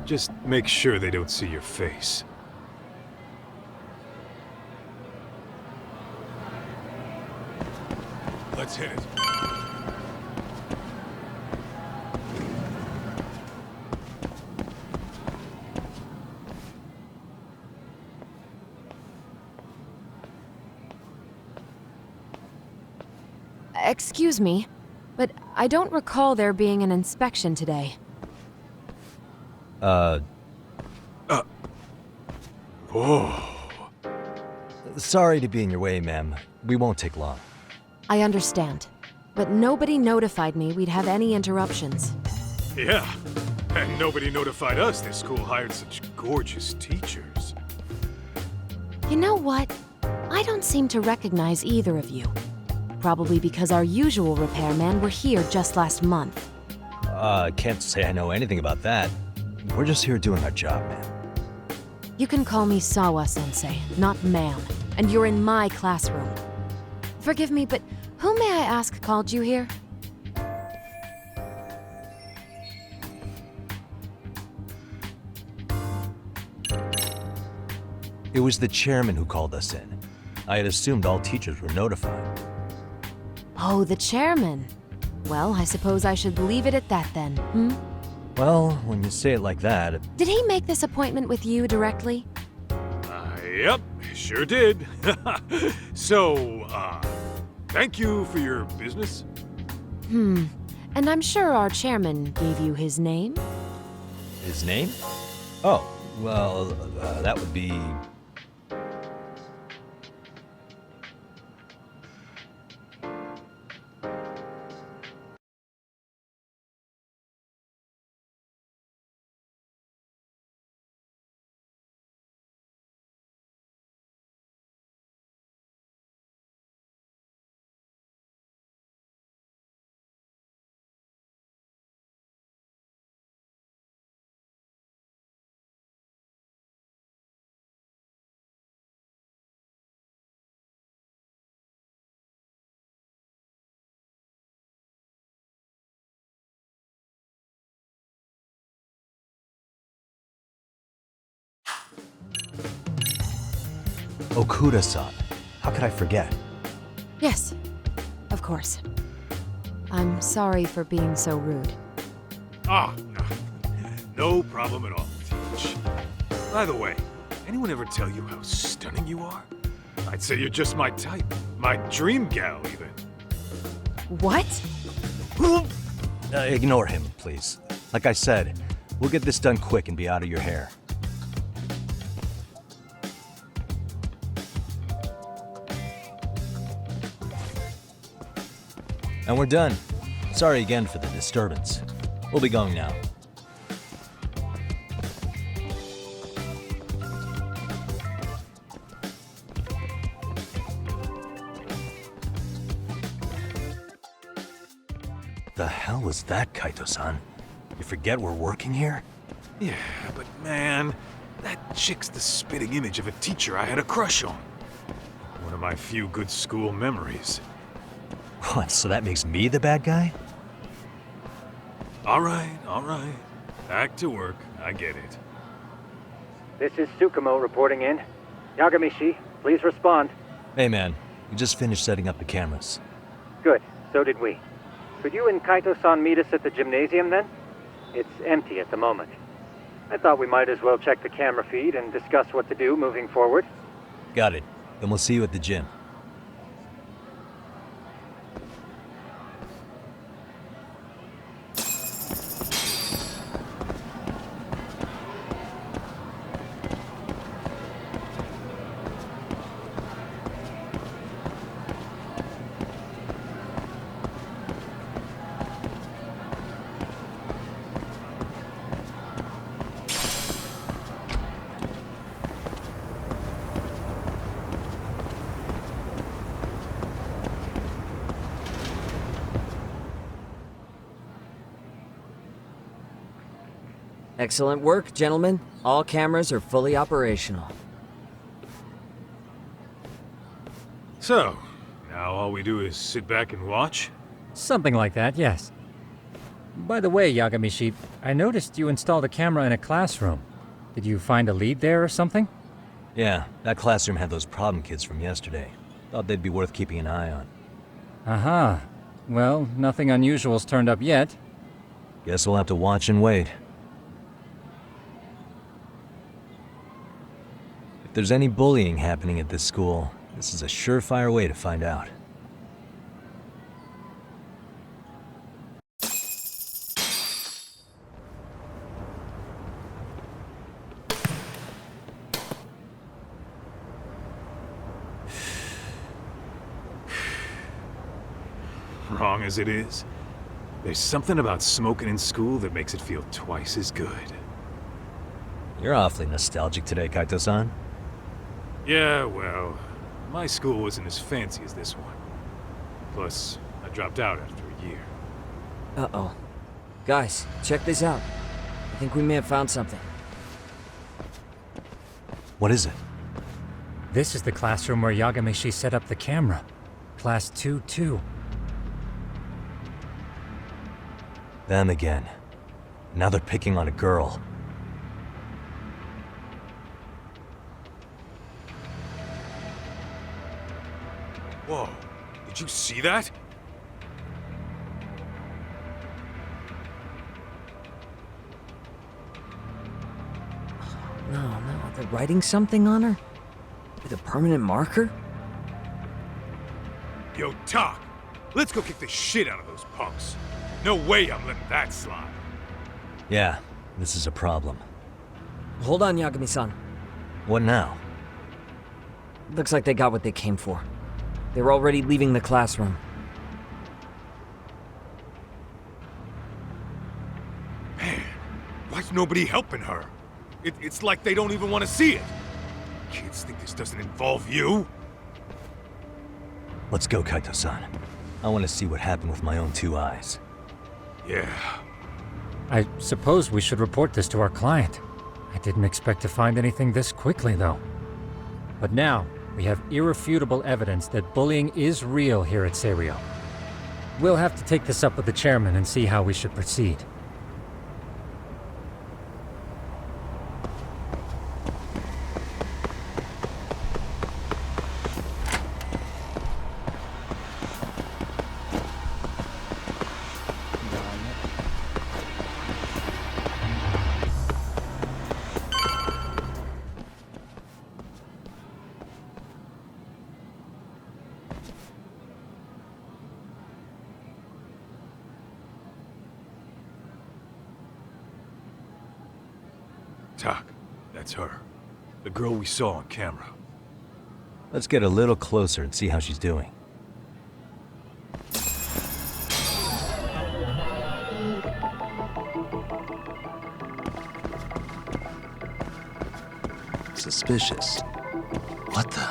Just make sure they don't see your face. Let's hit it. Excuse me, but I don't recall there being an inspection today. Whoa. Sorry to be in your way, ma'am. We won't take long. I understand, but nobody notified me we'd have any interruptions. Yeah, and nobody notified us this school hired such gorgeous teachers. You know what? I don't seem to recognize either of you. Probably because our usual repairmen were here just last month. Can't say I know anything about that. We're just here doing our job, man. You can call me Sawa-sensei, not ma'am, and you're in my classroom. Forgive me, but who may I ask called you here? It was the chairman who called us in. I had assumed all teachers were notified. Oh, the chairman. Well, I suppose I should leave it at that then, hmm? Well, when you say it like that... Did he make this appointment with you directly? Yep, sure did. So, thank you for your business. And I'm sure our chairman gave you his name? His name? Oh, well, that would be... Okuda-san. How could I forget? Yes, of course. I'm sorry for being so rude. No problem at all, Teach. By the way, anyone ever tell you how stunning you are? I'd say you're just my type. My dream gal, even. What? Ignore him, please. Like I said, we'll get this done quick and be out of your hair. And we're done. Sorry again for the disturbance. We'll be going now. The hell was that, Kaito-san? You forget we're working here? Yeah, but man, that chick's the spitting image of a teacher I had a crush on. One of my few good school memories. What, so that makes me the bad guy? All right. Back to work. I get it. This is Tsukumo reporting in. Yagamishi, please respond. Hey man, we just finished setting up the cameras. Good, so did we. Could you and Kaito-san meet us at the gymnasium then? It's empty at the moment. I thought we might as well check the camera feed and discuss what to do moving forward. Got it. Then we'll see you at the gym. Excellent work, gentlemen. All cameras are fully operational. So, now all we do is sit back and watch? Something like that, yes. By the way, Yagamishi, I noticed you installed a camera in a classroom. Did you find a lead there or something? Yeah, that classroom had those problem kids from yesterday. Thought they'd be worth keeping an eye on. Aha. Well, nothing unusual's turned up yet. Guess we'll have to watch and wait. If there's any bullying happening at this school, this is a surefire way to find out. Wrong as it is, there's something about smoking in school that makes it feel twice as good. You're awfully nostalgic today, Kaito-san. Yeah, well, my school wasn't as fancy as this one. Plus, I dropped out after a year. Uh-oh. Guys, check this out. I think we may have found something. What is it? This is the classroom where Yagamishi set up the camera. Class 2-2. Them again. Now they're picking on a girl. Whoa, did you see that? No, they're writing something on her? With a permanent marker? Yo, Talk, let's go kick the shit out of those punks. No way I'm letting that slide. Yeah, this is a problem. Hold on, Yagami-san. What now? Looks like they got what they came for. They're already leaving the classroom. Man, why's nobody helping her? It's like they don't even want to see it. Kids think this doesn't involve you? Let's go, Kaito-san. I want to see what happened with my own two eyes. Yeah. I suppose we should report this to our client. I didn't expect to find anything this quickly, though. But now, we have irrefutable evidence that bullying is real here at Seiryo. We'll have to take this up with the chairman and see how we should proceed. Talk, that's her. The girl we saw on camera. Let's get a little closer and see how she's doing. Suspicious. What the?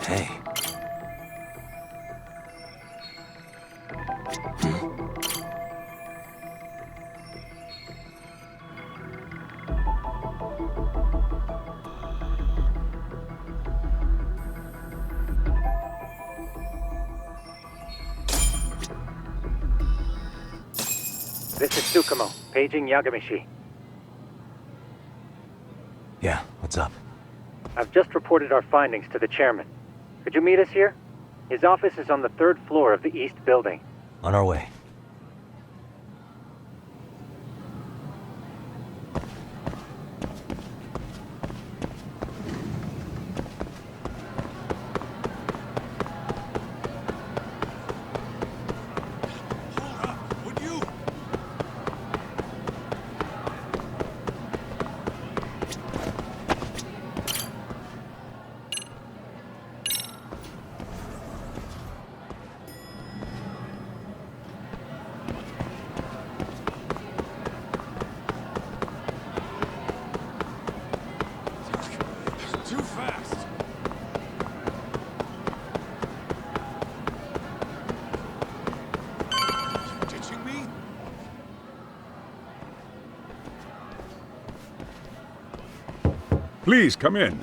Hey. This is Tsukumo, paging Yagamishi. Yeah, what's up? I've just reported our findings to the chairman. Could you meet us here? His office is on the 3rd floor of the East Building. On our way. Please, come in.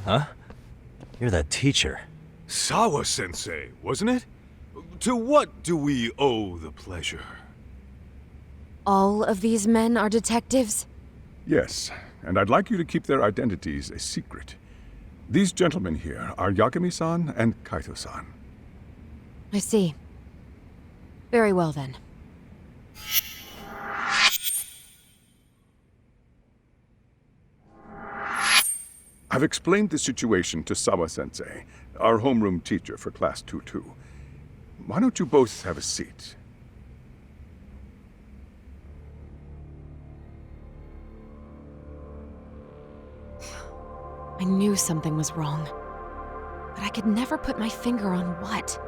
Huh? You're that teacher. Sawa-sensei, wasn't it? To what do we owe the pleasure? All of these men are detectives? Yes, and I'd like you to keep their identities a secret. These gentlemen here are Yagami-san and Kaito-san. I see. Very well then. I've explained the situation to Sawa-sensei, our homeroom teacher for Class 2-2. Why don't you both have a seat? I knew something was wrong, but I could never put my finger on what.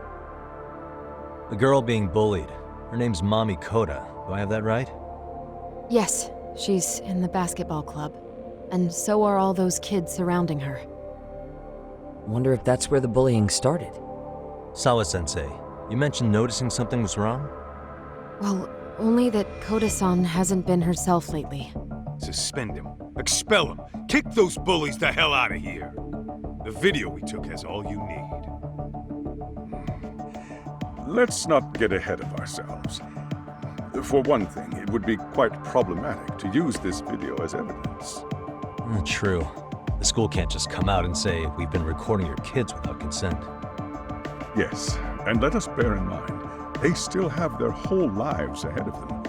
The girl being bullied. Her name's Mami Koda. Do I have that right? Yes, she's in the basketball club. And so are all those kids surrounding her. Wonder if that's where the bullying started. Sawa-sensei, you mentioned noticing something was wrong? Well, only that Koda-san hasn't been herself lately. Suspend him. Expel him. Kick those bullies the hell out of here. The video we took has all you need. Let's not get ahead of ourselves. For one thing, it would be quite problematic to use this video as evidence. True. The school can't just come out and say, we've been recording your kids without consent. Yes, and let us bear in mind, they still have their whole lives ahead of them.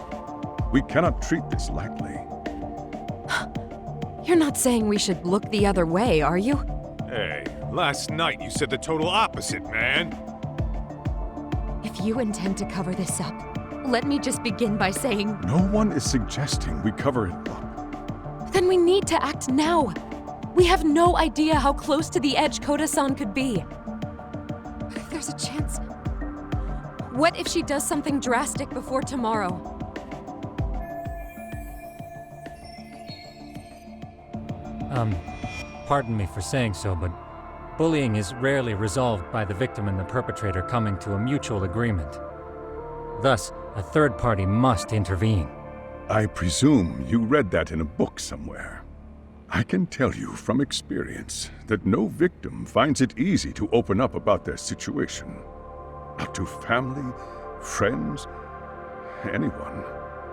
We cannot treat this lightly. You're not saying we should look the other way, are you? Hey, last night you said the total opposite, man. If you intend to cover this up, let me just begin by saying... No one is suggesting we cover it up. Then we need to act now. We have no idea how close to the edge Koda-san could be. There's a chance. What if she does something drastic before tomorrow? Pardon me for saying so, but bullying is rarely resolved by the victim and the perpetrator coming to a mutual agreement. Thus, a third party must intervene. I presume you read that in a book somewhere. I can tell you from experience that no victim finds it easy to open up about their situation. Not to family, friends, anyone.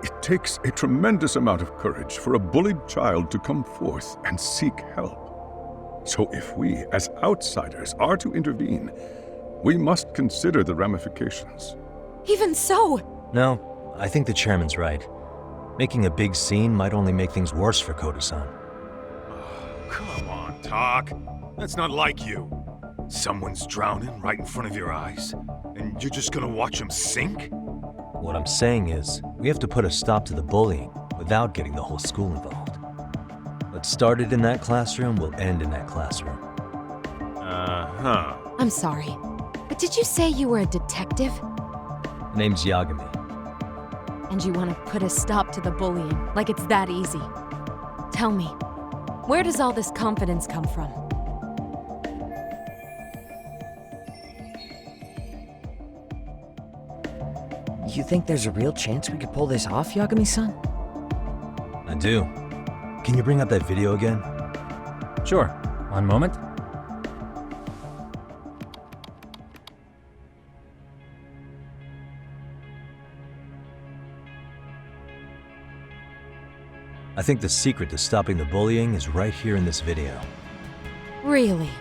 It takes a tremendous amount of courage for a bullied child to come forth and seek help. So if we, as outsiders, are to intervene, we must consider the ramifications. Even so! No, I think the chairman's right. Making a big scene might only make things worse for Koda-san. Come on, Talk. That's not like you. Someone's drowning right in front of your eyes, and you're just gonna watch him sink? What I'm saying is, we have to put a stop to the bullying without getting the whole school involved. What started in that classroom will end in that classroom. Uh-huh. I'm sorry, but did you say you were a detective? The name's Yagami. And you want to put a stop to the bullying, like it's that easy. Tell me, where does all this confidence come from? You think there's a real chance we could pull this off, Yagami-san? I do. Can you bring up that video again? Sure. One moment. I think the secret to stopping the bullying is right here in this video. Really?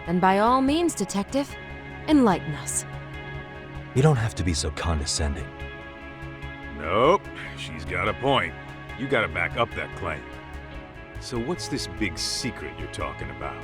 Then by all means, Detective, enlighten us. You don't have to be so condescending. Nope, she's got a point. You gotta back up that claim. So what's this big secret you're talking about?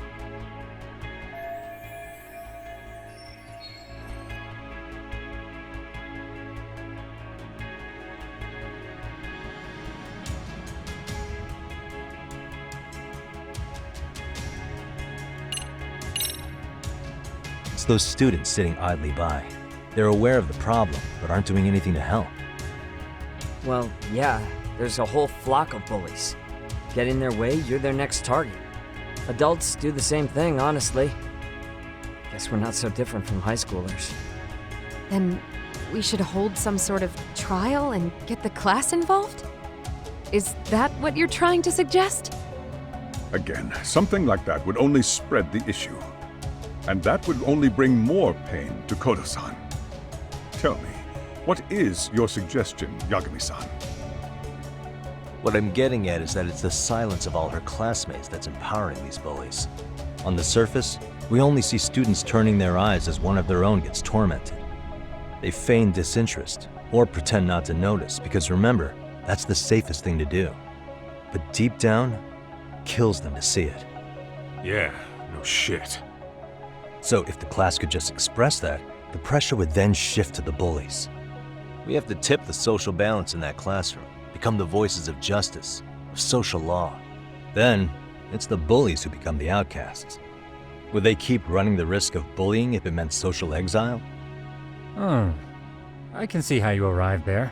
It's those students sitting idly by. They're aware of the problem, but aren't doing anything to help. Well, yeah, there's a whole flock of bullies. Get in their way, you're their next target. Adults do the same thing, honestly. Guess we're not so different from high schoolers. Then we should hold some sort of trial and get the class involved? Is that what you're trying to suggest? Again, something like that would only spread the issue. And that would only bring more pain to Kodo-san. Tell me, what is your suggestion, Yagami-san? What I'm getting at is that it's the silence of all her classmates that's empowering these bullies. On the surface, we only see students turning their eyes as one of their own gets tormented. They feign disinterest, or pretend not to notice, because remember, that's the safest thing to do. But deep down, kills them to see it. Yeah, no shit. So if the class could just express that, the pressure would then shift to the bullies. We have to tip the social balance in that classroom, become the voices of justice, of social law. Then, it's the bullies who become the outcasts. Would they keep running the risk of bullying if it meant social exile? I can see how you arrived there.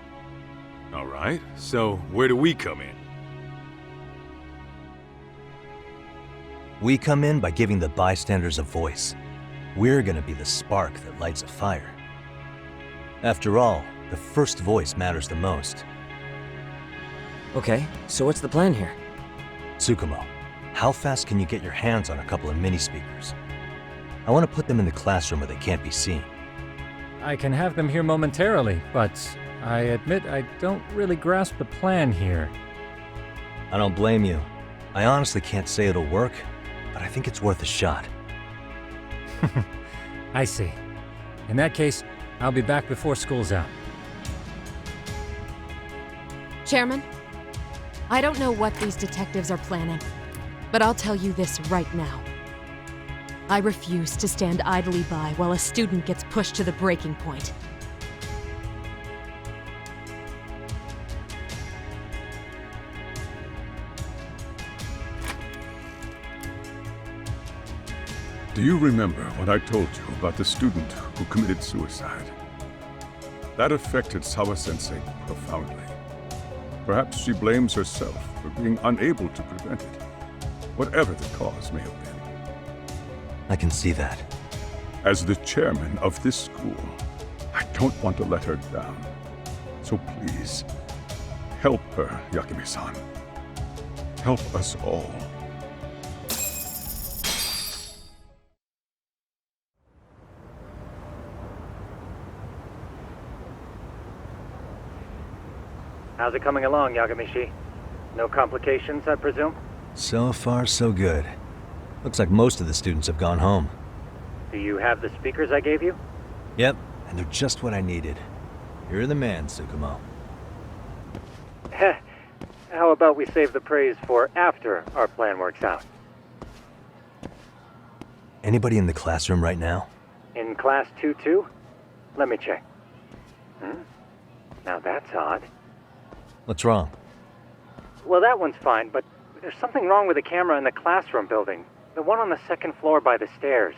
All right, so where do we come in? We come in by giving the bystanders a voice. We're gonna be the spark that lights a fire. After all, the first voice matters the most. Okay, so what's the plan here? Tsukumo, how fast can you get your hands on a couple of mini-speakers? I want to put them in the classroom where they can't be seen. I can have them here momentarily, but I admit I don't really grasp the plan here. I don't blame you. I honestly can't say it'll work, but I think it's worth a shot. I see. In that case, I'll be back before school's out. Chairman, I don't know what these detectives are planning, but I'll tell you this right now. I refuse to stand idly by while a student gets pushed to the breaking point. Do you remember what I told you about the student who committed suicide? That affected Sawa-sensei profoundly. Perhaps she blames herself for being unable to prevent it, whatever the cause may have been. I can see that. As the chairman of this school, I don't want to let her down. So please, help her, Yagami-san. Help us all. How's it coming along, Yagami-shi? No complications, I presume? So far, so good. Looks like most of the students have gone home. Do you have the speakers I gave you? Yep, and they're just what I needed. You're the man, Tsukumo. Heh. How about we save the praise for after our plan works out? Anybody in the classroom right now? In class 2-2? Let me check. Now that's odd. What's wrong? Well, that one's fine, but there's something wrong with the camera in the classroom building. The one on the second floor by the stairs.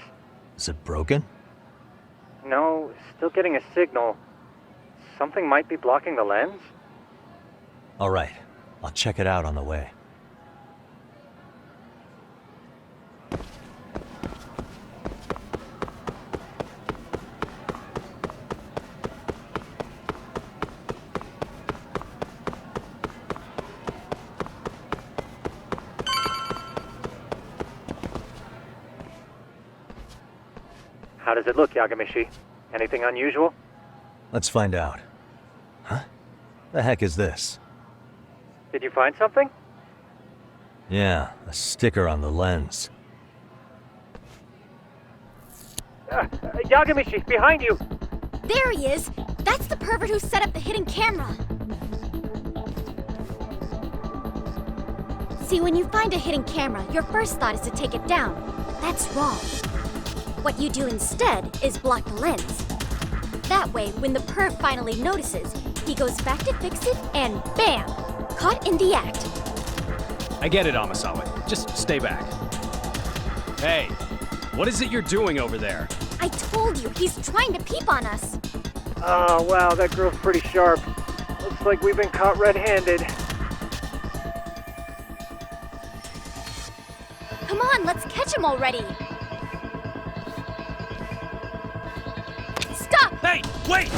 Is it broken? No, still getting a signal. Something might be blocking the lens? All right, I'll check it out on the way. How does it look, Yagami-shi? Anything unusual? Let's find out. Huh? The heck is this? Did you find something? Yeah, a sticker on the lens. Yagamishi, behind you! There he is! That's the pervert who set up the hidden camera! See, when you find a hidden camera, your first thought is to take it down. That's wrong. What you do instead is block the lens. That way, when the perv finally notices, he goes back to fix it and BAM! Caught in the act. I get it, Amasawa. Just stay back. Hey, what is it you're doing over there? I told you, he's trying to peep on us. Oh, wow, that girl's pretty sharp. Looks like we've been caught red-handed. Come on, let's catch him already. Stop! Hey, wait!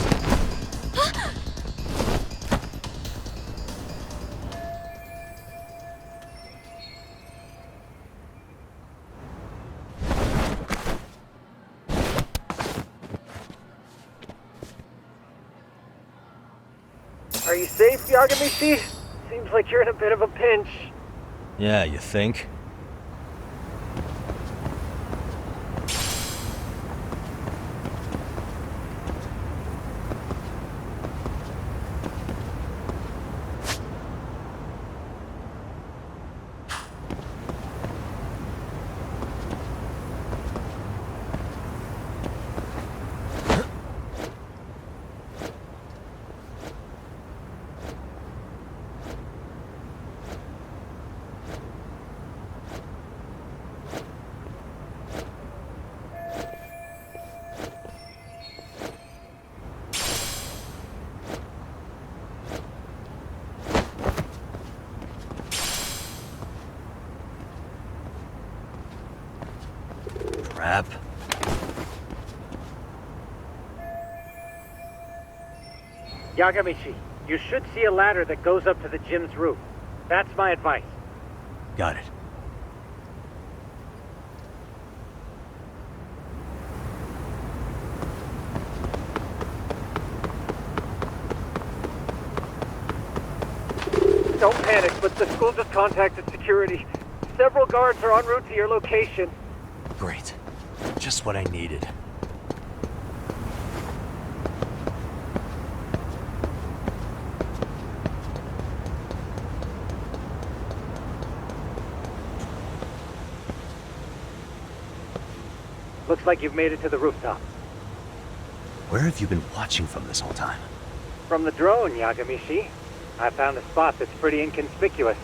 Are you safe, Yagamishi? Seems like you're in a bit of a pinch. Yeah, you think? Crap. Yagamishi, you should see a ladder that goes up to the gym's roof. That's my advice. Got it. Don't panic, but the school just contacted security. Several guards are en route to your location. Great. Just what I needed. Looks like you've made it to the rooftop. Where have you been watching from this whole time? From the drone, Yagamishi. I found a spot that's pretty inconspicuous.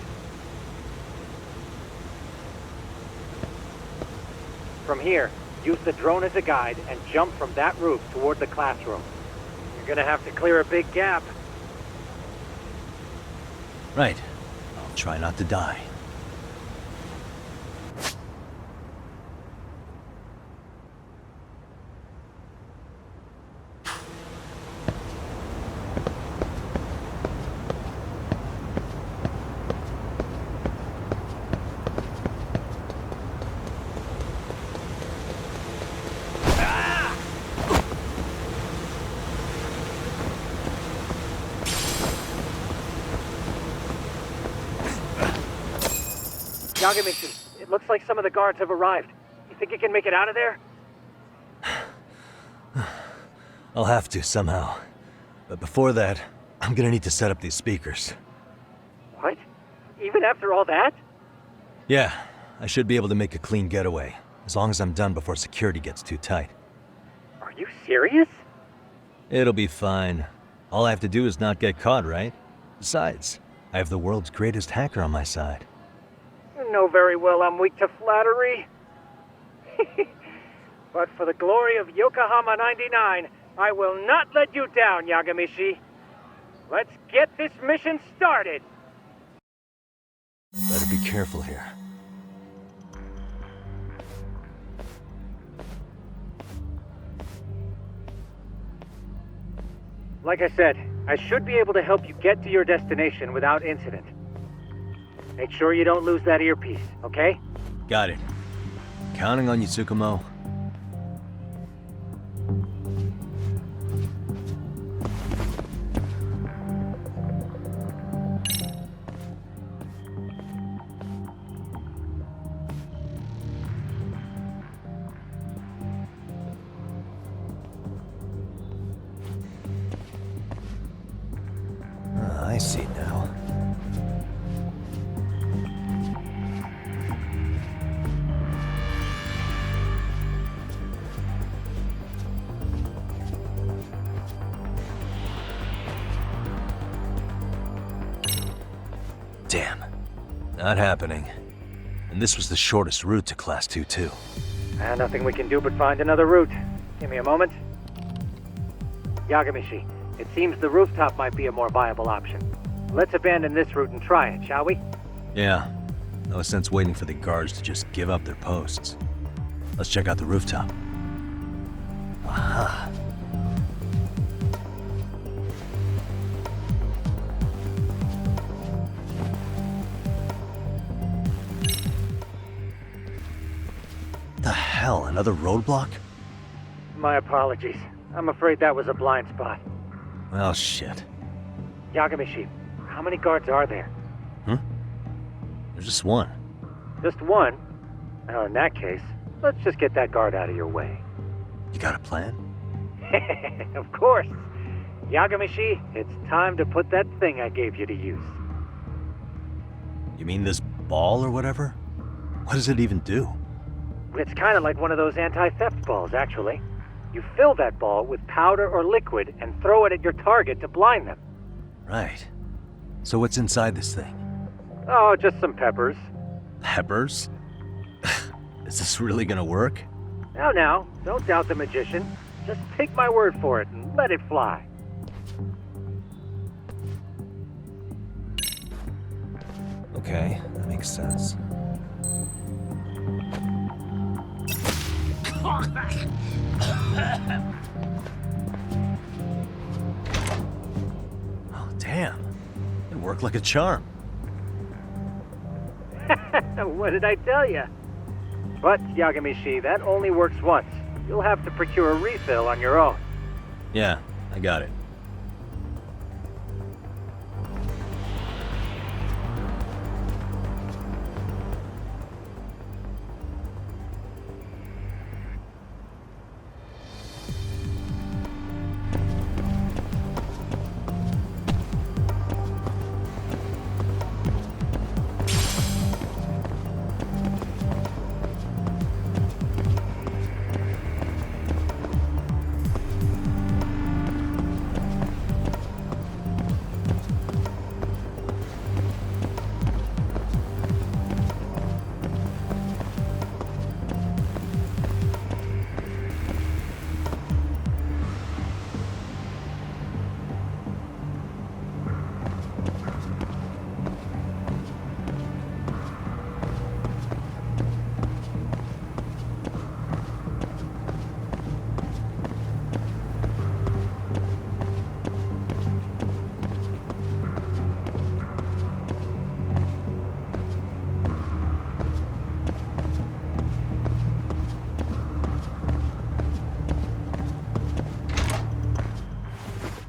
From here, use the drone as a guide and jump from that roof toward the classroom. You're gonna have to clear a big gap. Right. I'll try not to die. Yagamishi, it looks like some of the guards have arrived. You think you can make it out of there? I'll have to, somehow. But before that, I'm gonna need to set up these speakers. What? Even after all that? Yeah, I should be able to make a clean getaway, as long as I'm done before security gets too tight. Are you serious? It'll be fine. All I have to do is not get caught, right? Besides, I have the world's greatest hacker on my side. You know very well I'm weak to flattery. But for the glory of Yokohama 99, I will not let you down, Yagamishi. Let's get this mission started! Better be careful here. Like I said, I should be able to help you get to your destination without incident. Make sure you don't lose that earpiece, okay? Got it. Counting on you, Tsukumo. I see now. Damn. Not happening. And this was the shortest route to Class 2, too. Nothing we can do but find another route. Give me a moment. Yagamishi, it seems the rooftop might be a more viable option. Let's abandon this route and try it, shall we? Yeah. No sense waiting for the guards to just give up their posts. Let's check out the rooftop. Aha. The hell, another roadblock? My apologies. I'm afraid that was a blind spot. Well, shit. Yagamishi, how many guards are there? There's just one. Just one? Well, in that case, let's just get that guard out of your way. You got a plan? Of course. Yagamishi, it's time to put that thing I gave you to use. You mean this ball or whatever? What does it even do? It's kind of like one of those anti-theft balls, actually. You fill that ball with powder or liquid and throw it at your target to blind them. Right. So what's inside this thing? Oh, just some peppers. Peppers? Is this really gonna work? Now, don't doubt the magician. Just take my word for it and let it fly. Okay, that makes sense. Oh, damn. It worked like a charm. What did I tell you? But, Yagamishi, that only works once. You'll have to procure a refill on your own. Yeah, I got it.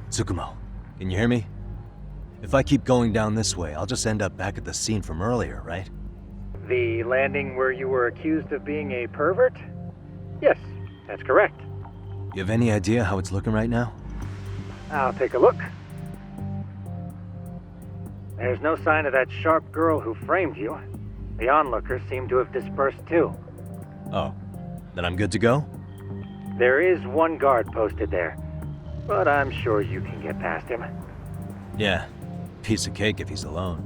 Tsukumo, can you hear me? If I keep going down this way, I'll just end up back at the scene from earlier, right? The landing where you were accused of being a pervert? Yes, that's correct. You have any idea how it's looking right now? I'll take a look. There's no sign of that sharp girl who framed you. The onlookers seem to have dispersed too. Oh, then I'm good to go? There is one guard posted there, but I'm sure you can get past him. Yeah, piece of cake if he's alone.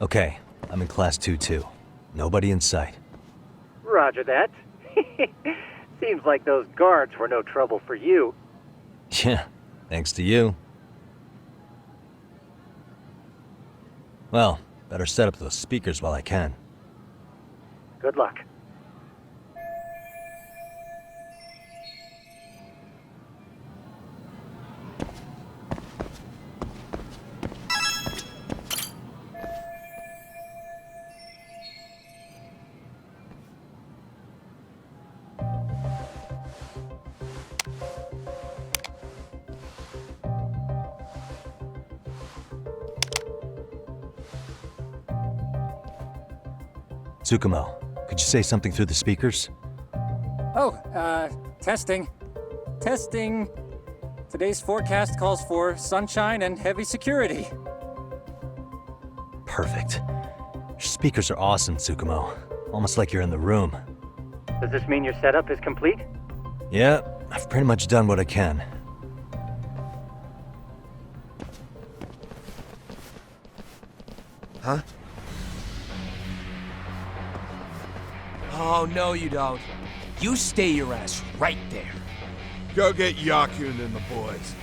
Okay, I'm in Class 2-2. Nobody in sight. Roger that. Seems like those guards were no trouble for you. Yeah, thanks to you. Well, better set up those speakers while I can. Good luck. Tsukumo, could you say something through the speakers? Oh, testing. Testing. Today's forecast calls for sunshine and heavy security. Perfect. Your speakers are awesome, Tsukumo. Almost like you're in the room. Does this mean your setup is complete? Yeah, I've pretty much done what I can. Huh? Oh, no you don't. You stay your ass right there. Go get Yakun and the boys.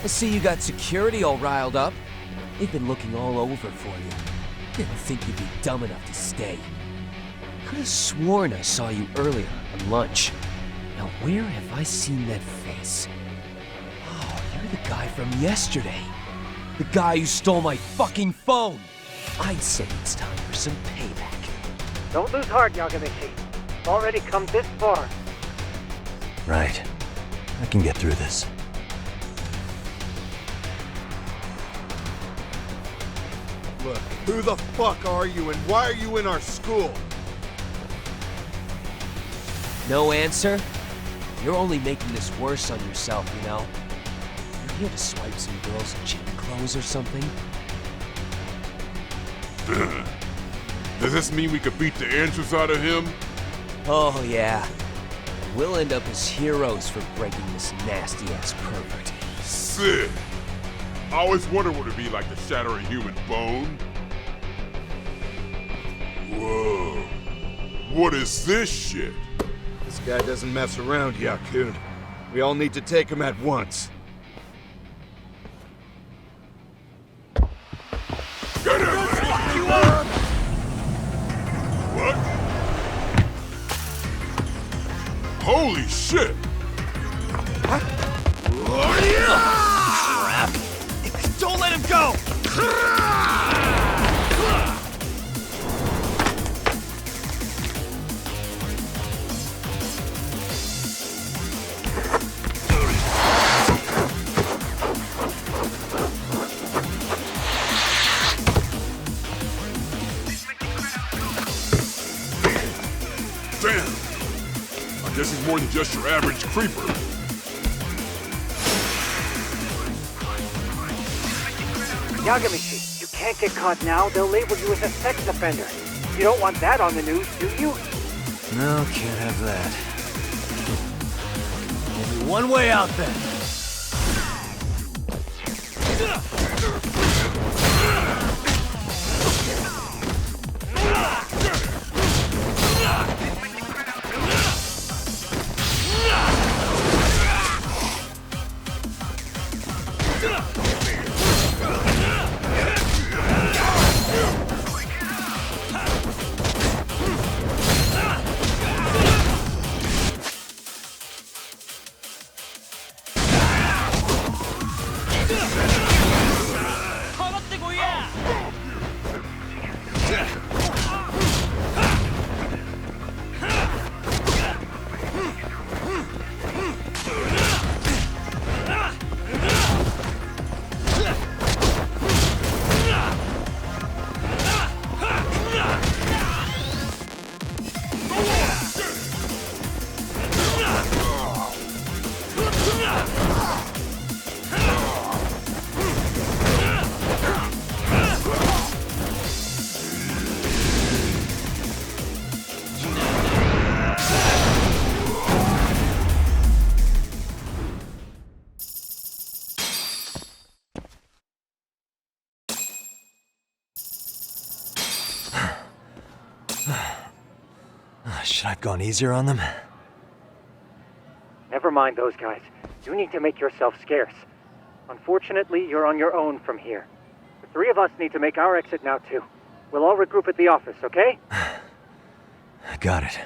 I see you got security all riled up. They've been looking all over for you. Didn't think you'd be dumb enough to stay. Could have sworn I saw you earlier on lunch. Now where have I seen that face? Oh, you're the guy from yesterday. The guy who stole my fucking phone. I'd say it's time for some payback. Don't lose heart, Yagamichi. Already come this far. Right. I can get through this. Look, who the fuck are you and why are you in our school? No answer? You're only making this worse on yourself, you know? You're here to swipe some girls' gym clothes or something? Does this mean we could beat the answers out of him? Oh, yeah. We'll end up as heroes for breaking this nasty-ass pervert. Sick! I always wondered what it'd be like to shatter a human bone. Whoa. What is this shit? This guy doesn't mess around, Yakun. We all need to take him at once. Get him! You up! What? Holy shit! Crap! Don't let him go! Damn! I guess he's more than just your average creeper. Yagamichi, you can't get caught now. They'll label you as a sex offender. You don't want that on the news, do you? No, can't have that. Only one way out then. Should I have gone easier on them? Never mind those guys. You need to make yourself scarce. Unfortunately, you're on your own from here. The three of us need to make our exit now, too. We'll all regroup at the office, okay? Got it.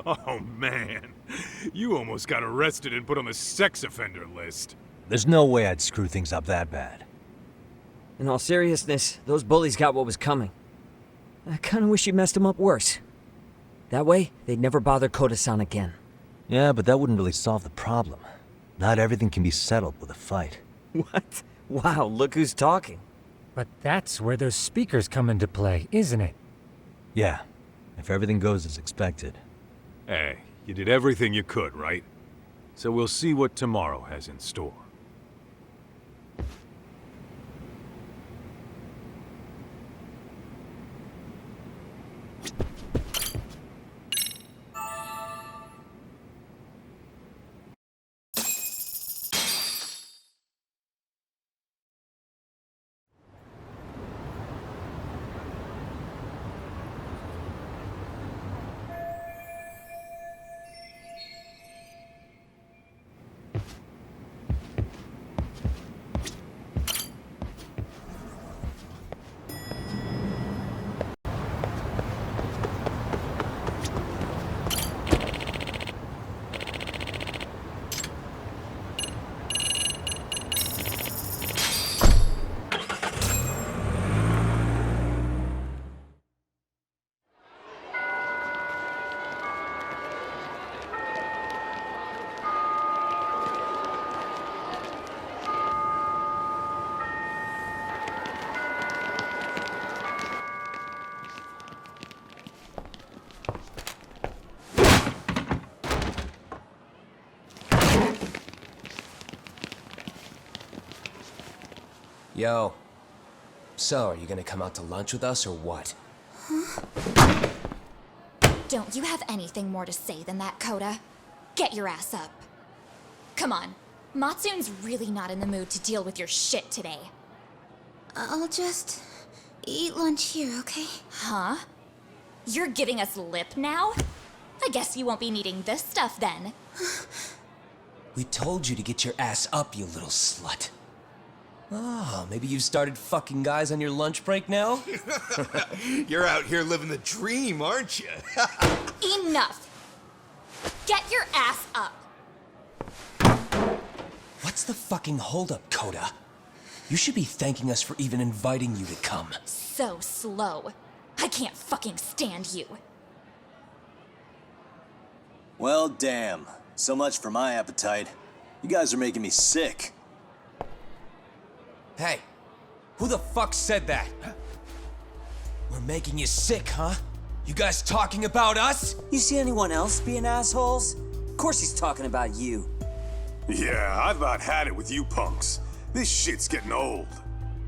Oh man, you almost got arrested and put on the sex offender list. There's no way I'd screw things up that bad. In all seriousness, those bullies got what was coming. I kinda wish you messed them up worse. That way, they'd never bother Koda-san again. Yeah, but that wouldn't really solve the problem. Not everything can be settled with a fight. What? Wow, look who's talking. But that's where those speakers come into play, isn't it? Yeah, if everything goes as expected. Hey, you did everything you could, right? So we'll see what tomorrow has in store. Yo. So, are you gonna come out to lunch with us or what? Huh? Don't you have anything more to say than that, Koda? Get your ass up. Come on. Matsune's really not in the mood to deal with your shit today. I'll just eat lunch here, okay? Huh? You're giving us lip now? I guess you won't be needing this stuff then. We told you to get your ass up, you little slut. Oh, maybe you've started fucking guys on your lunch break now? You're out here living the dream, aren't you? Enough! Get your ass up! What's the fucking holdup, Koda? You should be thanking us for even inviting you to come. So slow. I can't fucking stand you. Well, damn. So much for my appetite. You guys are making me sick. Hey, who the fuck said that? We're making you sick, huh? You guys talking about us? You see anyone else being assholes? Of course he's talking about you. Yeah, I've about had it with you punks. This shit's getting old.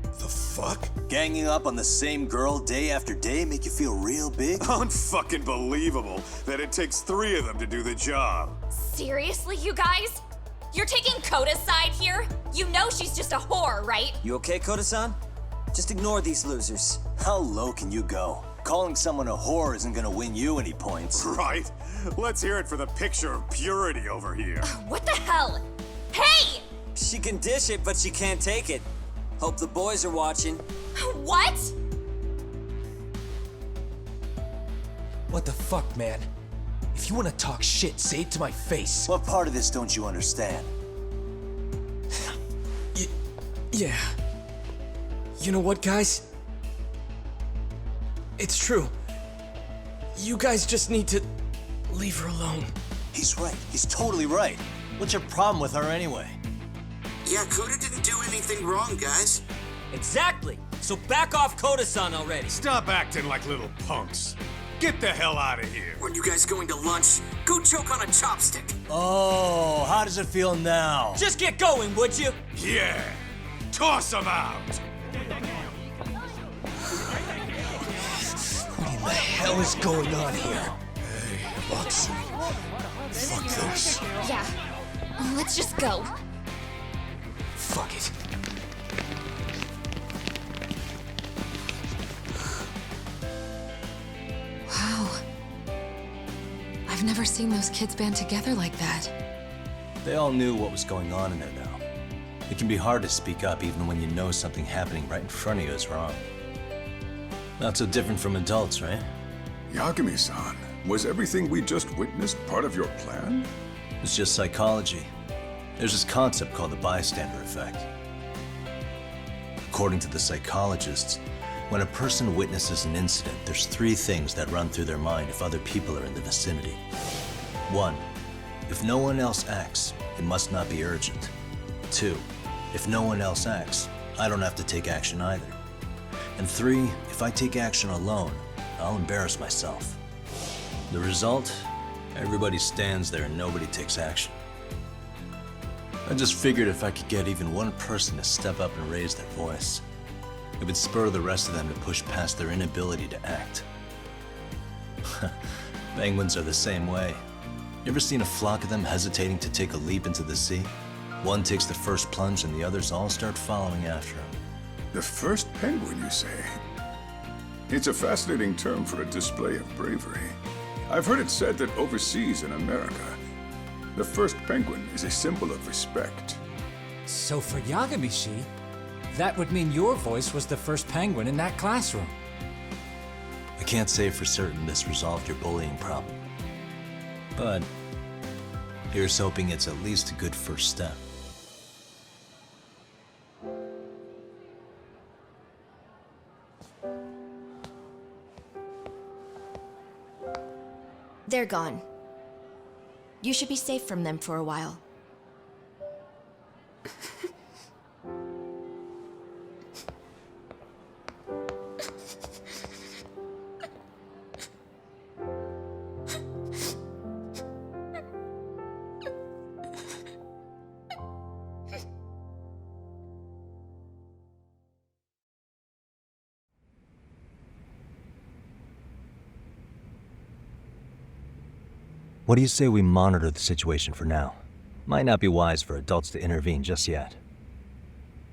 The fuck? Ganging up on the same girl day after day make you feel real big? Unfucking believable that it takes 3 of them to do the job. Seriously, you guys? You're taking Koda's side here? You know she's just a whore, right? You okay, Koda-san? Just ignore these losers. How low can you go? Calling someone a whore isn't gonna win you any points. Right? Let's hear it for the picture of purity over here. What the hell? Hey! She can dish it, but she can't take it. Hope the boys are watching. What? What the fuck, man? If you want to talk shit, say it to my face. What part of this don't you understand? Yeah. You know what, guys? It's true. You guys just need to leave her alone. He's right. He's totally right. What's your problem with her anyway? Yeah, Koda didn't do anything wrong, guys. Exactly. So back off Koda-san already. Stop acting like little punks. Get the hell out of here. Weren't you guys going to lunch? Go choke on a chopstick. Oh, how does it feel now? Just get going, would you? Yeah. Toss them out. What in the hell is going on here? Hey, Watson. Fuck this. Yeah. Let's just go. Fuck it. Wow. I've never seen those kids band together like that. They all knew what was going on in there now. It can be hard to speak up even when you know something happening right in front of you is wrong. Not so different from adults, right? Yagami-san, was everything we just witnessed part of your plan? It's just psychology. There's this concept called the bystander effect. According to the psychologists, when a person witnesses an incident, there's 3 things that run through their mind if other people are in the vicinity. 1, if no one else acts, it must not be urgent. 2, if no one else acts, I don't have to take action either. And 3, if I take action alone, I'll embarrass myself. The result? Everybody stands there and nobody takes action. I just figured if I could get even one person to step up and raise their voice, it would spur the rest of them to push past their inability to act. Penguins are the same way. You ever seen a flock of them hesitating to take a leap into the sea? One takes the first plunge and the others all start following after him. The first penguin, you say? It's a fascinating term for a display of bravery. I've heard it said that overseas in America, the first penguin is a symbol of respect. So for Yagami-shi, that would mean your voice was the first penguin in that classroom. I can't say for certain this resolved your bullying problem. But here's hoping it's at least a good first step. They're gone. You should be safe from them for a while. What do you say we monitor the situation for now? Might not be wise for adults to intervene just yet.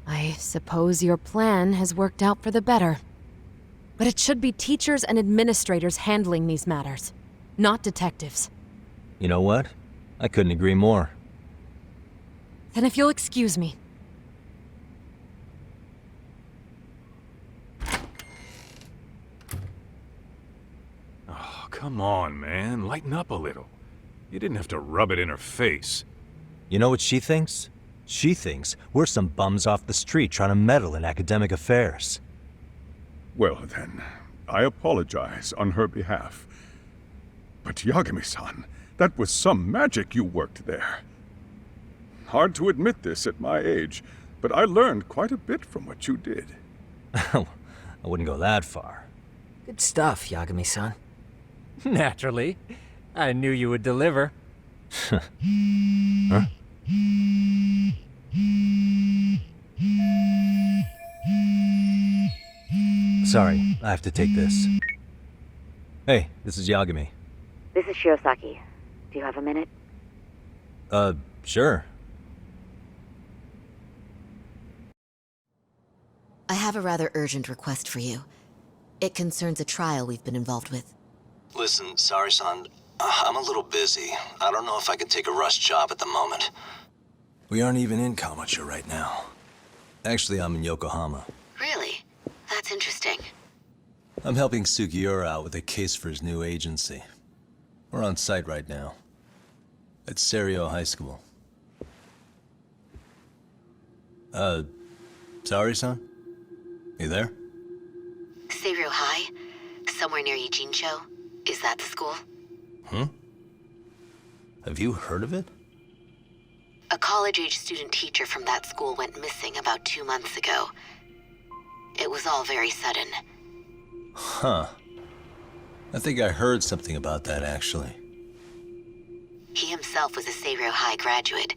I suppose your plan has worked out for the better. But it should be teachers and administrators handling these matters, not detectives. You know what? I couldn't agree more. Then if you'll excuse me. Oh, come on, man. Lighten up a little. You didn't have to rub it in her face. You know what she thinks? She thinks we're some bums off the street trying to meddle in academic affairs. Well then, I apologize on her behalf. But Yagami-san, that was some magic you worked there. Hard to admit this at my age, but I learned quite a bit from what you did. I wouldn't go that far. Good stuff, Yagami-san. Naturally. I knew you would deliver. Huh? Sorry, I have to take this. Hey, this is Yagami. This is Shiosaki. Do you have a minute? Sure. I have a rather urgent request for you. It concerns a trial we've been involved with. Listen, Sari-san, I'm a little busy. I don't know if I could take a rush job at the moment. We aren't even in Kamucha right now. Actually, I'm in Yokohama. Really? That's interesting. I'm helping Sugiura out with a case for his new agency. We're on site right now. At Seiryo High School. Sari-san? You there? Seiryo High? Somewhere near Ijincho? Is that the school? Have you heard of it? A college-age student teacher from that school went missing about 2 months ago. It was all very sudden. Huh. I think I heard something about that, actually. He himself was a Seiryo High graduate.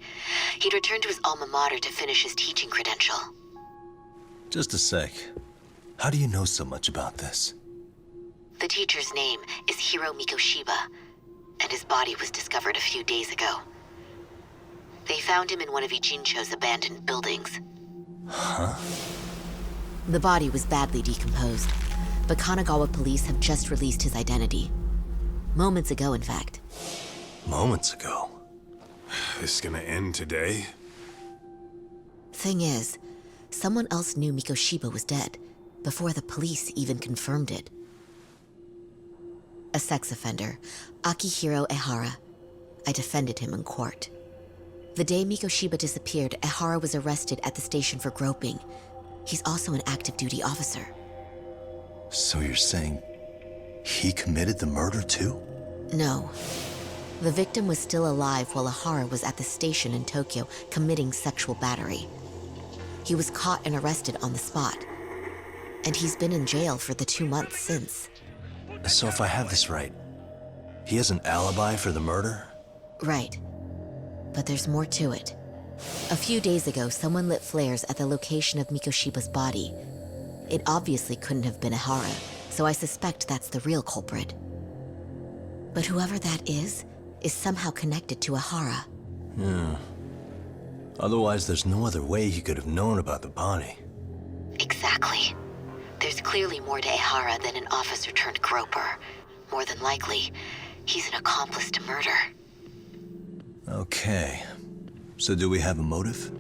He'd returned to his alma mater to finish his teaching credential. Just a sec. How do you know so much about this? The teacher's name is Hiro Mikoshiba, and his body was discovered a few days ago. They found him in one of Ijincho's abandoned buildings. Huh? The body was badly decomposed, but Kanagawa police have just released his identity. Moments ago, in fact. Moments ago? This is gonna end today? Thing is, someone else knew Mikoshiba was dead, before the police even confirmed it. A sex offender, Akihiro Ihara. I defended him in court. The day Mikoshiba disappeared, Ihara was arrested at the station for groping. He's also an active duty officer. So you're saying he committed the murder too? No. The victim was still alive while Ihara was at the station in Tokyo committing sexual battery. He was caught and arrested on the spot. And he's been in jail for the 2 months since. So if I have this right, he has an alibi for the murder? Right. But there's more to it. A few days ago, someone lit flares at the location of Mikoshiba's body. It obviously couldn't have been Ihara, so I suspect that's the real culprit. But whoever that is somehow connected to Ihara. Yeah. Otherwise, there's no other way he could have known about the body. Exactly. There's clearly more to Ihara than an officer-turned-groper. More than likely, he's an accomplice to murder. Okay. So do we have a motive?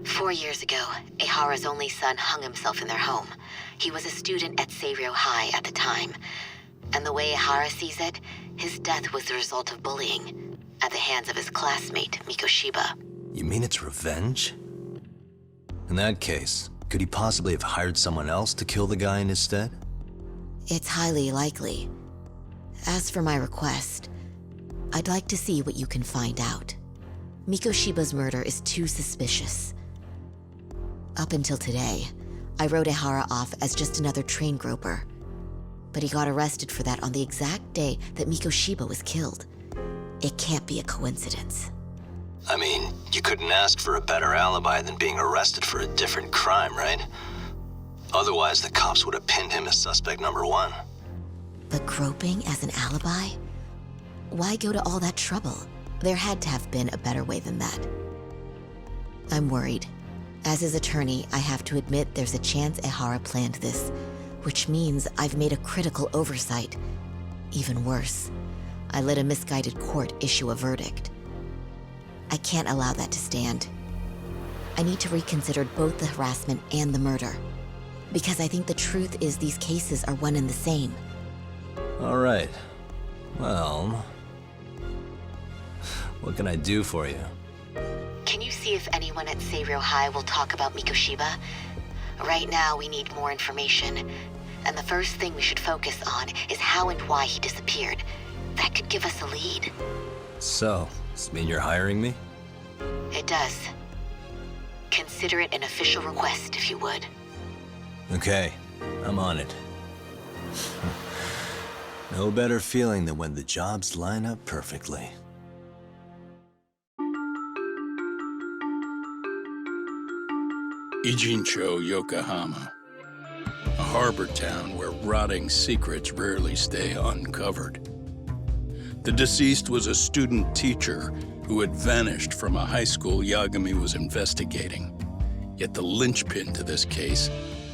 4 years ago, Ihara's only son hung himself in their home. He was a student at Seiryo High at the time. And the way Ihara sees it, his death was the result of bullying at the hands of his classmate, Mikoshiba. You mean it's revenge? In that case, could he possibly have hired someone else to kill the guy in his stead? It's highly likely. As for my request, I'd like to see what you can find out. Mikoshiba's murder is too suspicious. Up until today, I wrote Ihara off as just another train groper. But he got arrested for that on the exact day that Mikoshiba was killed. It can't be a coincidence. I mean, you couldn't ask for a better alibi than being arrested for a different crime, right? Otherwise, the cops would have pinned him as suspect number 1. But groping as an alibi? Why go to all that trouble? There had to have been a better way than that. I'm worried. As his attorney, I have to admit there's a chance Ihara planned this, which means I've made a critical oversight. Even worse, I let a misguided court issue a verdict. I can't allow that to stand. I need to reconsider both the harassment and the murder, because I think the truth is these cases are one and the same. All right. Well, what can I do for you? can you see if anyone at Seiryo High will talk about Mikoshiba? Right now, we need more information. And the first thing we should focus on is how and why he disappeared. That could give us a lead. So, does this mean you're hiring me? It does. Consider it an official request, if you would. Okay, I'm on it. No better feeling than when the jobs line up perfectly. Ijincho, Yokohama. A harbor town where rotting secrets rarely stay uncovered. The deceased was a student teacher who had vanished from a high school Yagami was investigating. Yet the linchpin to this case,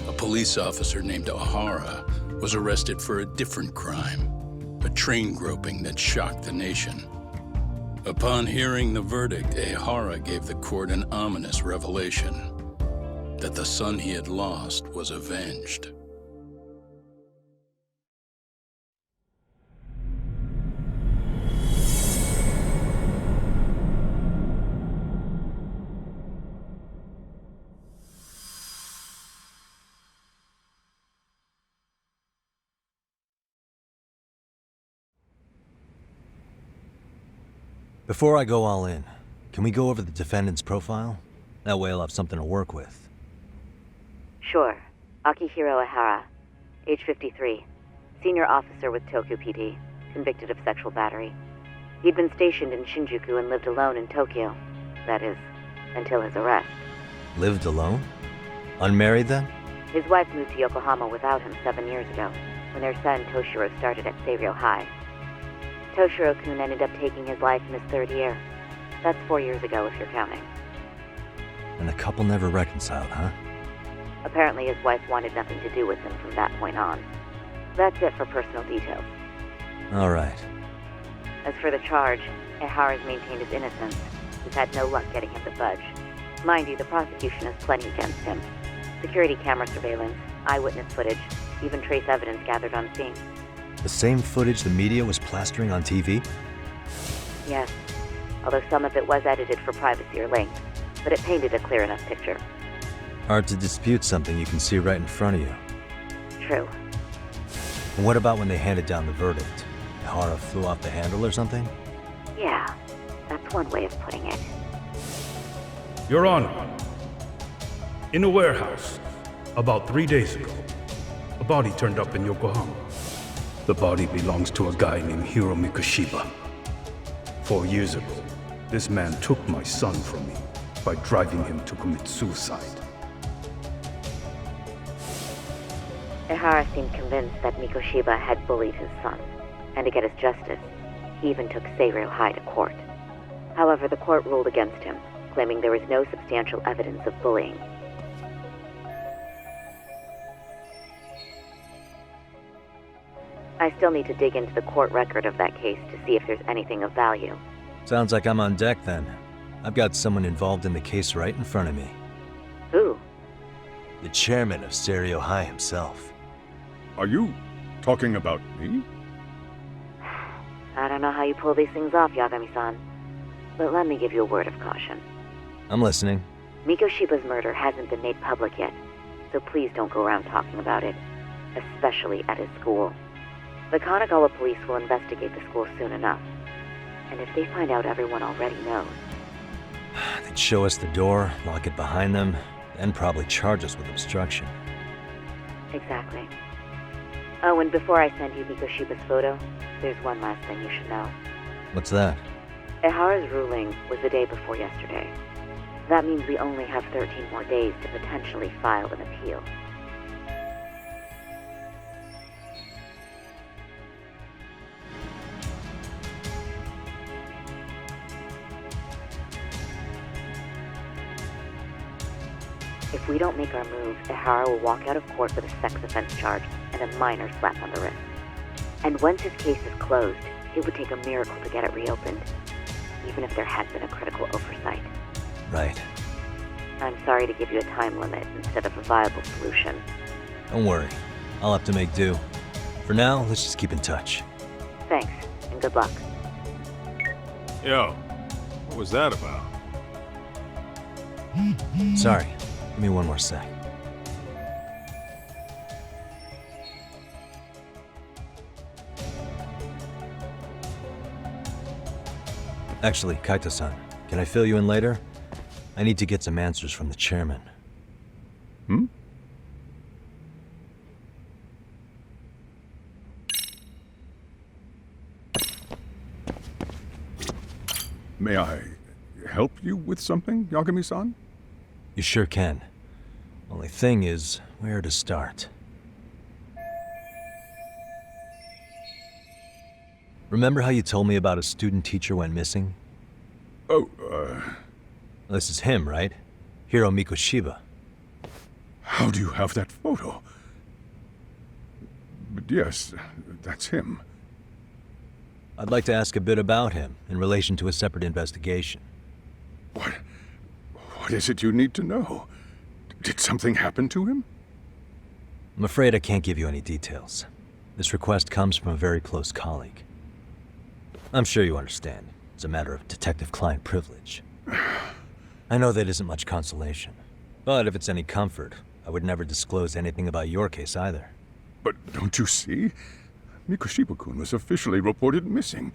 a police officer named Ahara, was arrested for a different crime, a train groping that shocked the nation. Upon hearing the verdict, Ihara gave the court an ominous revelation, that the son he had lost was avenged. Before I go all in, can we go over the defendant's profile? That way I'll have something to work with. Sure. Akihiro Ihara, age 53, senior officer with Tokyo PD, convicted of sexual battery. He'd been stationed in Shinjuku and lived alone in Tokyo. That is, until his arrest. Lived alone? Unmarried then? His wife moved to Yokohama without him 7 years ago, when their son Toshiro started at Seiryo High. Toshiro-kun ended up taking his life in his 3rd year. That's 4 years ago, if you're counting. And the couple never reconciled, huh? Apparently his wife wanted nothing to do with him from that point on. That's it for personal details. All right. As for the charge, Ihara's maintained his innocence. We've had no luck getting him to budge. Mind you, the prosecution has plenty against him. Security camera surveillance, eyewitness footage, even trace evidence gathered on scene. The same footage the media was plastering on TV? Yes, although some of it was edited for privacy or length, but it painted a clear enough picture. Hard to dispute something you can see right in front of you. True. And what about when they handed down the verdict? Ihara flew off the handle or something? Yeah, that's one way of putting it. Your Honor, in a warehouse, about 3 days ago, a body turned up in Yokohama. The body belongs to a guy named Hiro Mikoshiba. 4 years ago, this man took my son from me by driving him to commit suicide. Ihara seemed convinced that Mikoshiba had bullied his son, and to get his justice, he even took Seiryo High to court. However, the court ruled against him, claiming there was no substantial evidence of bullying. I still need to dig into the court record of that case to see if there's anything of value. Sounds like I'm on deck then. I've got someone involved in the case right in front of me. Who? The chairman of Seiryo High himself. Are you talking about me? I don't know how you pull these things off, Yagami-san, but let me give you a word of caution. I'm listening. Mikoshiba's murder hasn't been made public yet, so please don't go around talking about it, especially at his school. The Kanagawa police will investigate the school soon enough, and if they find out everyone already knows... They'd show us the door, lock it behind them, then probably charge us with obstruction. Exactly. Oh, and before I send you Mikoshiba's photo, there's one last thing you should know. What's that? Ihara's ruling was the day before yesterday. That means we only have 13 more days to potentially file an appeal. If we don't make our move, Ihara will walk out of court with a sex offense charge and a minor slap on the wrist. And once his case is closed, it would take a miracle to get it reopened, even if there had been a critical oversight. Right. I'm sorry to give you a time limit instead of a viable solution. Don't worry. I'll have to make do. For now, let's just keep in touch. Thanks, and good luck. Yo, what was that about? Sorry, give me one more sec. Actually, Kaito-san, can I fill you in later? I need to get some answers from the chairman. Hmm? May I help you with something, Yagami-san? You sure can. Only thing is, where to start? Remember how you told me about a student teacher went missing? Oh, This is him, right? Hiro Mikoshiba. How do you have that photo? But yes, that's him. I'd like to ask a bit about him in relation to a separate investigation. What is it you need to know? Did something happen to him? I'm afraid I can't give you any details. This request comes from a very close colleague. I'm sure you understand. It's a matter of detective-client privilege. I know that isn't much consolation. But if it's any comfort, I would never disclose anything about your case either. But don't you see? Mikoshiba-kun was officially reported missing.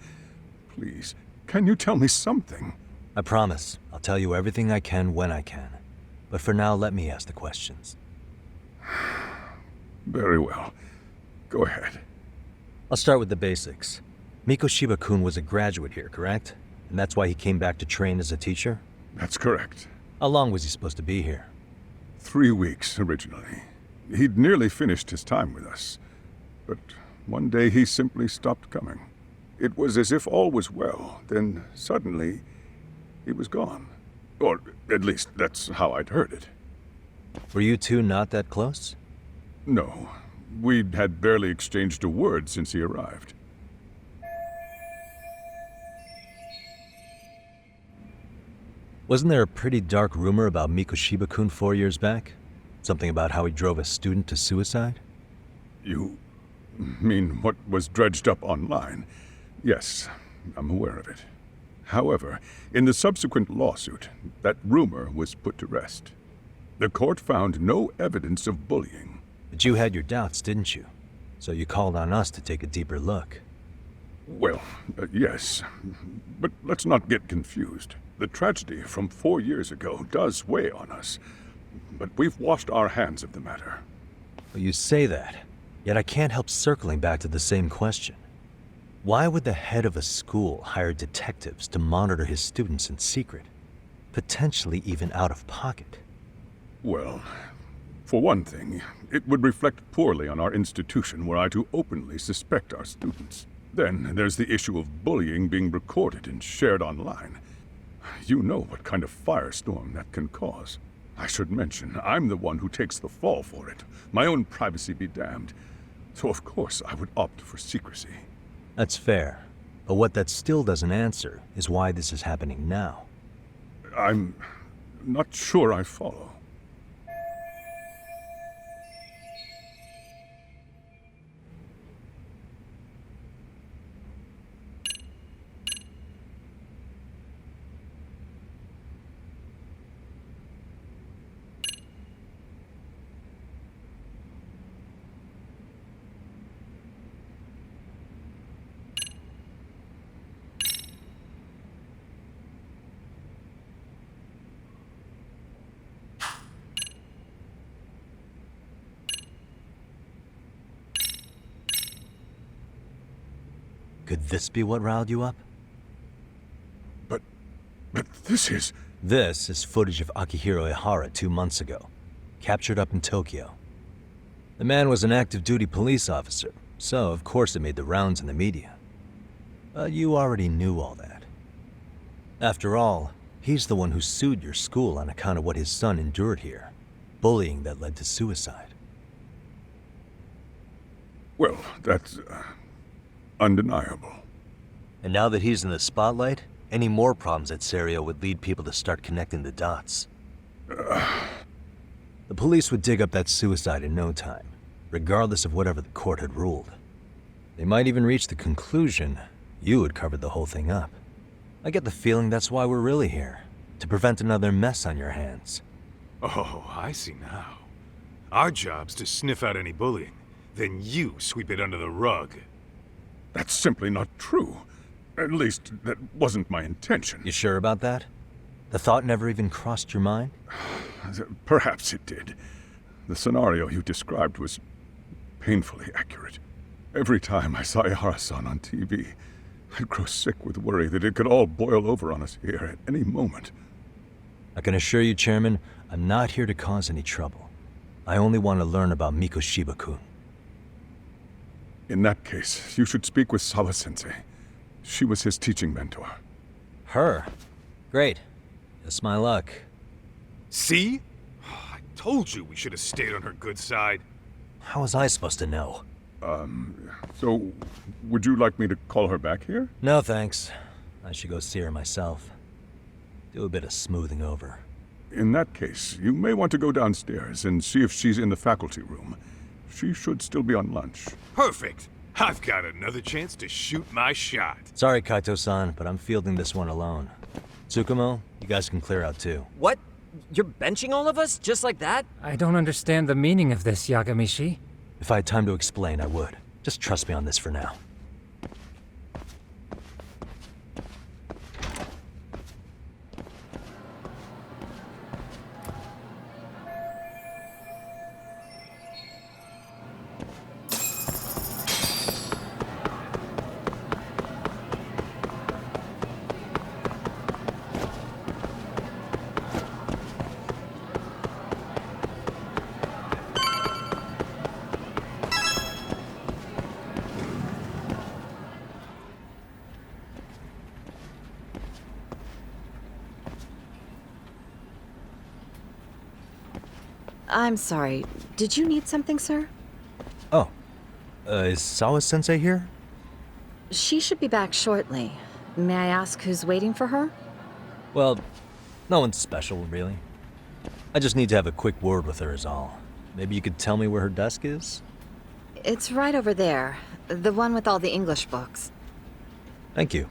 Please, can you tell me something? I promise. I'll tell you everything I can when I can. But for now, let me ask the questions. Very well. Go ahead. I'll start with the basics. Mikoshiba-kun was a graduate here, correct? And that's why he came back to train as a teacher? That's correct. How long was he supposed to be here? 3 weeks, originally. He'd nearly finished his time with us. But one day he simply stopped coming. It was as if all was well, then suddenly he was gone. Or at least that's how I'd heard it. Were you two not that close? No. We'd had barely exchanged a word since he arrived. Wasn't there a pretty dark rumor about Mikoshiba-kun 4 years back? Something about how he drove a student to suicide? You mean what was dredged up online? Yes, I'm aware of it. However, in the subsequent lawsuit, that rumor was put to rest. The court found no evidence of bullying. But you had your doubts, didn't you? So you called on us to take a deeper look. Well, yes. But let's not get confused. The tragedy from 4 years ago does weigh on us. But we've washed our hands of the matter. Well, you say that, yet I can't help circling back to the same question. Why would the head of a school hire detectives to monitor his students in secret? Potentially even out of pocket? Well, for one thing, it would reflect poorly on our institution were I to openly suspect our students. Then there's the issue of bullying being recorded and shared online. You know what kind of firestorm that can cause. I should mention, I'm the one who takes the fall for it. My own privacy be damned. So of course I would opt for secrecy. That's fair. But what that still doesn't answer is why this is happening now. I'm not sure I follow. Could this be what riled you up? But this is... This is footage of Akihiro Ihara 2 months ago, captured up in Tokyo. The man was an active duty police officer, so of course it made the rounds in the media. But you already knew all that. After all, he's the one who sued your school on account of what his son endured here. Bullying that led to suicide. Well, that's... undeniable. And now that he's in the spotlight, any more problems at Seiryo would lead people to start connecting the dots. The police would dig up that suicide in no time, regardless of whatever the court had ruled. They might even reach the conclusion you had covered the whole thing up. I get the feeling that's why we're really here. to prevent another mess on your hands. Oh, I see now. Our job's to sniff out any bullying, then you sweep it under the rug. That's simply not true. At least, that wasn't my intention. You sure about that? The thought never even crossed your mind? Perhaps it did. The scenario you described was painfully accurate. Every time I saw Aharasan on TV, I'd grow sick with worry that it could all boil over on us here at any moment. I can assure you, Chairman, I'm not here to cause any trouble. I only want to learn about Mikoshiba-kun. In that case, you should speak with Sawa-sensei. She was his teaching mentor. Her? Great. Just my luck. See? I told you we should have stayed on her good side. How was I supposed to know? So, would you like me to call her back here? No, thanks. I should go see her myself. Do a bit of smoothing over. In that case, you may want to go downstairs and see if she's in the faculty room. She should still be on lunch. Perfect. I've got another chance to shoot my shot. Sorry, Kaito-san, but I'm fielding this one alone. Tsukumo, you guys can clear out too. What? You're benching all of us? Just like that? I don't understand the meaning of this, Yagamishi. If I had time to explain, I would. Just trust me on this for now. I'm sorry. Did you need something, sir? Oh. Is Sawa-sensei here? She should be back shortly. May I ask who's waiting for her? Well, no one's special, really. I just need to have a quick word with her is all. Maybe you could tell me where her desk is? It's right over there. The one with all the English books. Thank you.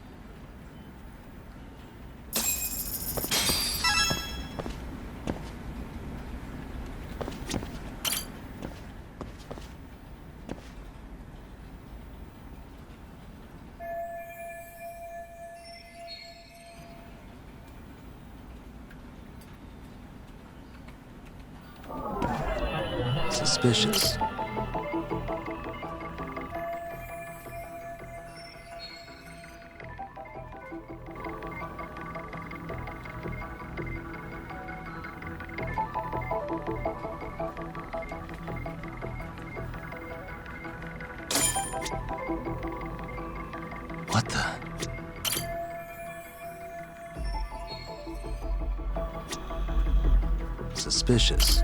Suspicious. What the? Suspicious.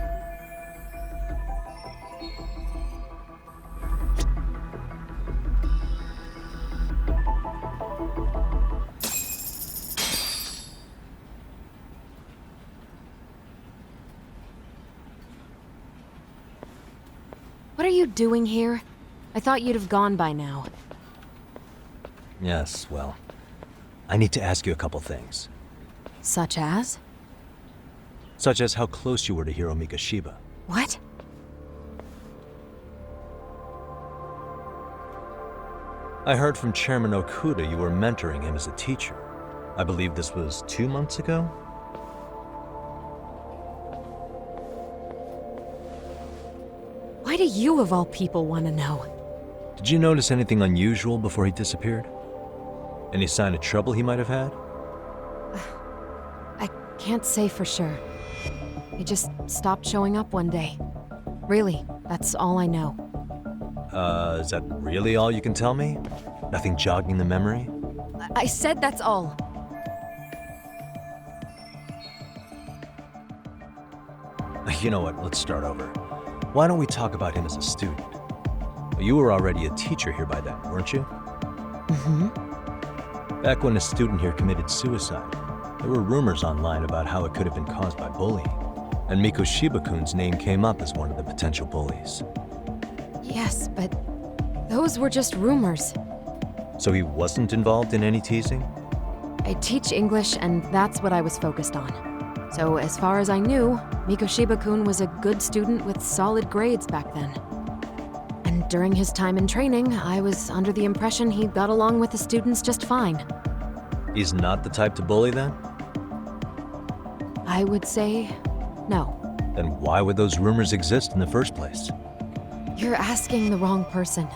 What are you doing here? I thought you'd have gone by now. Yes, well, I need to ask you a couple things. Such as? Such as how close you were to Hiro Mikoshiba. What? I heard from Chairman Okuda you were mentoring him as a teacher. I believe this was 2 months ago? Why do you, of all people, want to know? Did you notice anything unusual before he disappeared? Any sign of trouble he might have had? I can't say for sure. He just stopped showing up one day. Really, that's all I know. Is that really all you can tell me? Nothing jogging the memory? I said that's all. You know what, let's start over. Why don't we talk about him as a student? You were already a teacher here by then, weren't you? Mm-hmm. Back when a student here committed suicide, there were rumors online about how it could have been caused by bullying, and Mikoshiba-kun's name came up as one of the potential bullies. Yes, but those were just rumors. So he wasn't involved in any teasing? I teach English, and that's what I was focused on. So as far as I knew, Mikoshiba-kun was a good student with solid grades back then. And during his time in training, I was under the impression he got along with the students just fine. He's not the type to bully then? I would say no. Then why would those rumors exist in the first place? You're asking the wrong person.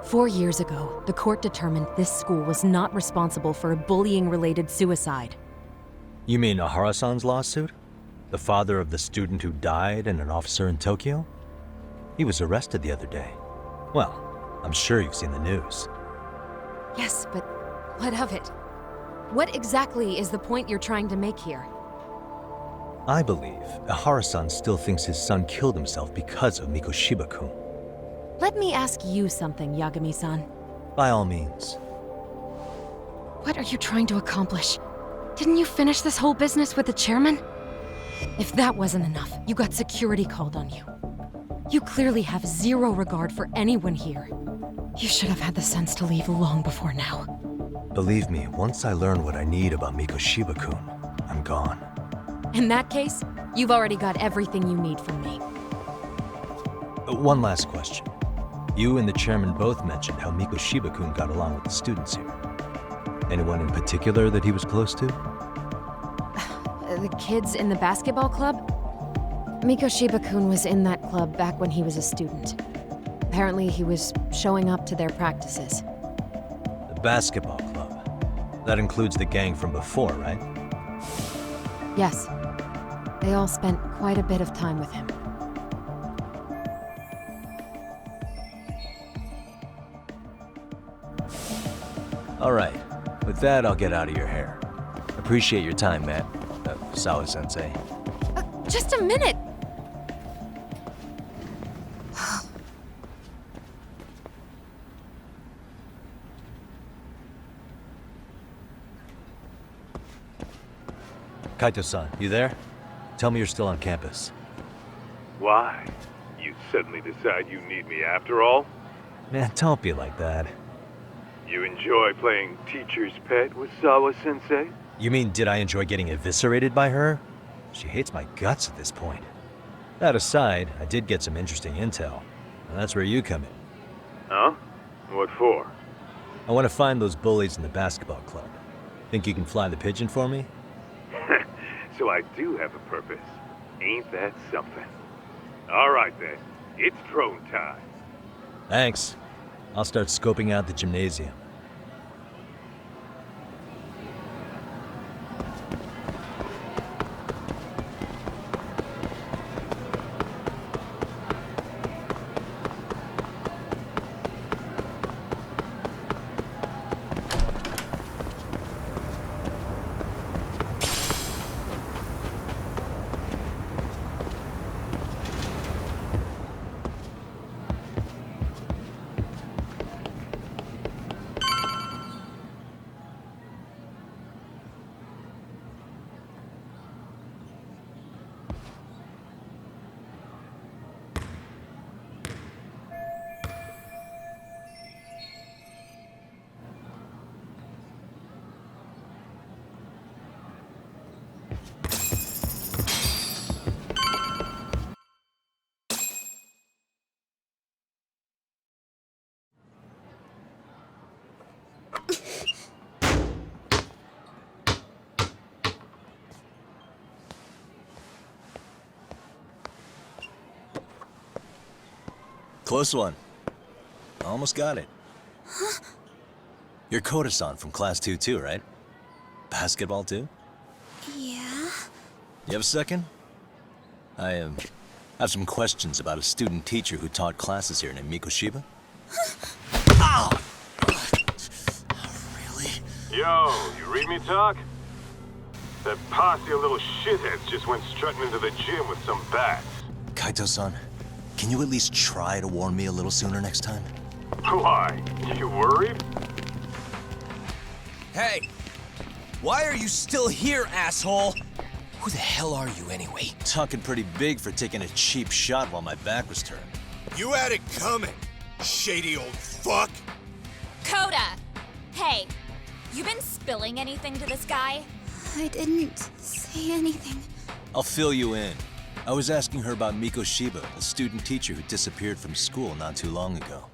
Four years ago, the court determined this school was not responsible for a bullying-related suicide. You mean Aharasan's lawsuit? The father of the student who died and an officer in Tokyo? He was arrested the other day. Well, I'm sure you've seen the news. Yes, but what of it? What exactly is the point you're trying to make here? I believe Aharasan still thinks his son killed himself because of Mikoshiba-kun. Let me ask you something, Yagami-san. By all means. What are you trying to accomplish? Didn't you finish this whole business with the chairman? If that wasn't enough, you got security called on you. You clearly have zero regard for anyone here. You should have had the sense to leave long before now. Believe me, once I learn what I need about Mikoshiba-kun, I'm gone. In that case, you've already got everything you need from me. One last question. You and the chairman both mentioned how Mikoshiba-kun got along with the students here. Anyone in particular that he was close to? The kids in the basketball club? Mikoshiba-kun was in that club back when he was a student. Apparently he was showing up to their practices. The basketball club. That includes the gang from before, right? Yes. They all spent quite a bit of time with him. All right. With that, I'll get out of your hair. Appreciate your time, Matt. Sawa-sensei. Just a minute! Kaito-san, you there? Tell me you're still on campus. Why? You suddenly decide you need me after all? Man, don't be like that. You enjoy playing teacher's pet with Sawa-sensei? You mean, did I enjoy getting eviscerated by her? She hates my guts at this point. That aside, I did get some interesting intel. And that's where you come in. Huh? What for? I want to find those bullies in the basketball club. Think you can fly the pigeon for me? So I do have a purpose. Ain't that something? All right then, it's drone time. Thanks. I'll start scoping out the gymnasium. Close one. Almost got it. Huh? You're Koda-san from Class 2 too, right? Basketball too? Yeah? You have a second? I have some questions about a student teacher who taught classes here named Mikoshiba. Ow! Really? Yo, you read me talk? That posse of little shitheads just went strutting into the gym with some bats. Kaito-san, can you at least try to warn me a little sooner next time? Why? You worried? Hey! Why are you still here, asshole? Who the hell are you anyway? Talking pretty big for taking a cheap shot while my back was turned. You had it coming. shady old fuck! Coda! Hey, you been spilling anything to this guy? I didn't say anything. I'll fill you in. I was asking her about Miko Shiba, a student teacher who disappeared from school not too long ago.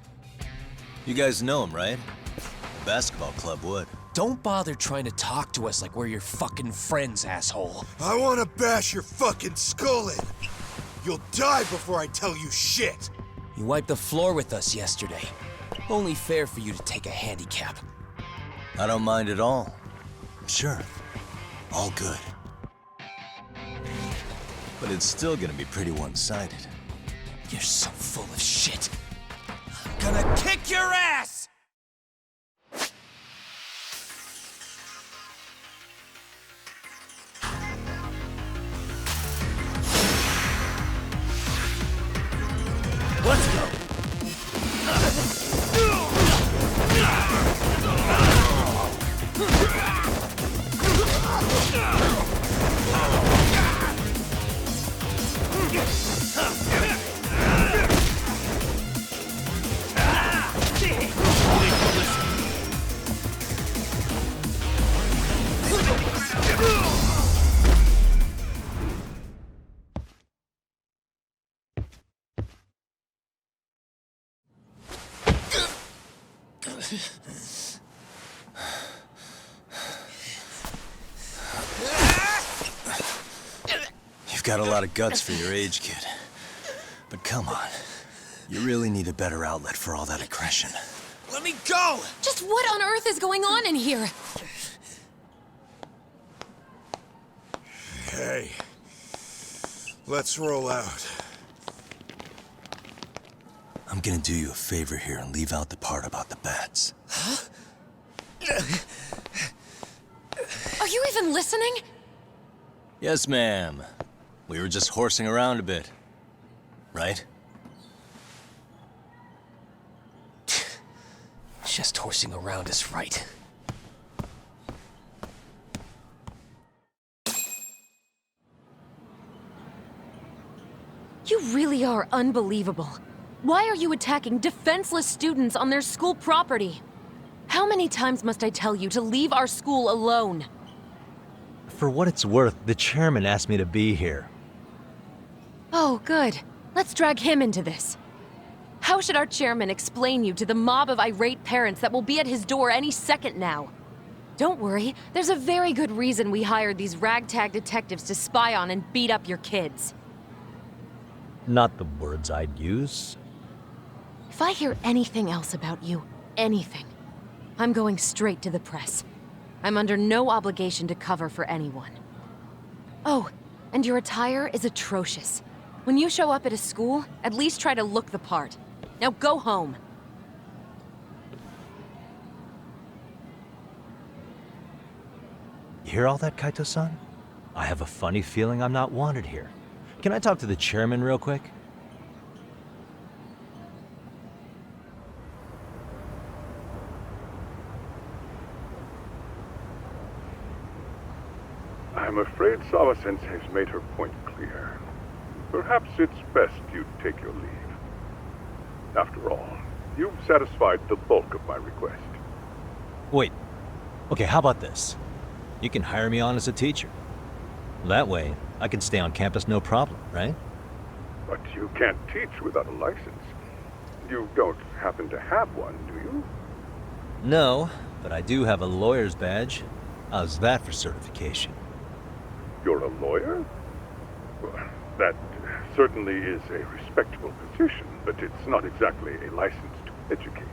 You guys know him, right? The basketball club would. Don't bother trying to talk to us like we're your fucking friends, asshole. I wanna bash your fucking skull in! You'll die before I tell you shit! You wiped the floor with us yesterday. Only fair for you to take a handicap. I don't mind at all. Sure, all good. But it's still gonna be pretty one-sided. You're so full of shit. I'm gonna kick your ass! Let's go! You've got a lot of guts for your age, kid. But come on, you really need a better outlet for all that aggression. Let me go! Just what on earth is going on in here? Hey, let's roll out. I'm gonna do you a favor here and leave out the part about the bats. Huh? Are you even listening? Yes, ma'am. We were just horsing around a bit. Right? Just horsing around is right. You really are unbelievable. Why are you attacking defenseless students on their school property? How many times must I tell you to leave our school alone? For what it's worth, the chairman asked me to be here. Oh, good. Let's drag him into this. How should our chairman explain you to the mob of irate parents that will be at his door any second now? Don't worry, there's a very good reason we hired these ragtag detectives to spy on and beat up your kids. Not the words I'd use. If I hear anything else about you, anything, I'm going straight to the press. I'm under no obligation to cover for anyone. Oh, and your attire is atrocious. When you show up at a school, at least try to look the part. Now go home. You hear all that, Kaito-san? I have a funny feeling I'm not wanted here. Can I talk to the chairman real quick? I'm afraid Sawa-sensei's made her point clear. Perhaps it's best you take your leave. After all, you've satisfied the bulk of my request. Wait. Okay, how about this? You can hire me on as a teacher. That way, I can stay on campus no problem, right? But you can't teach without a license. You don't happen to have one, do you? No, but I do have a lawyer's badge. How's that for certification? You're a lawyer? Well, that certainly is a respectable position, but it's not exactly a license to educate.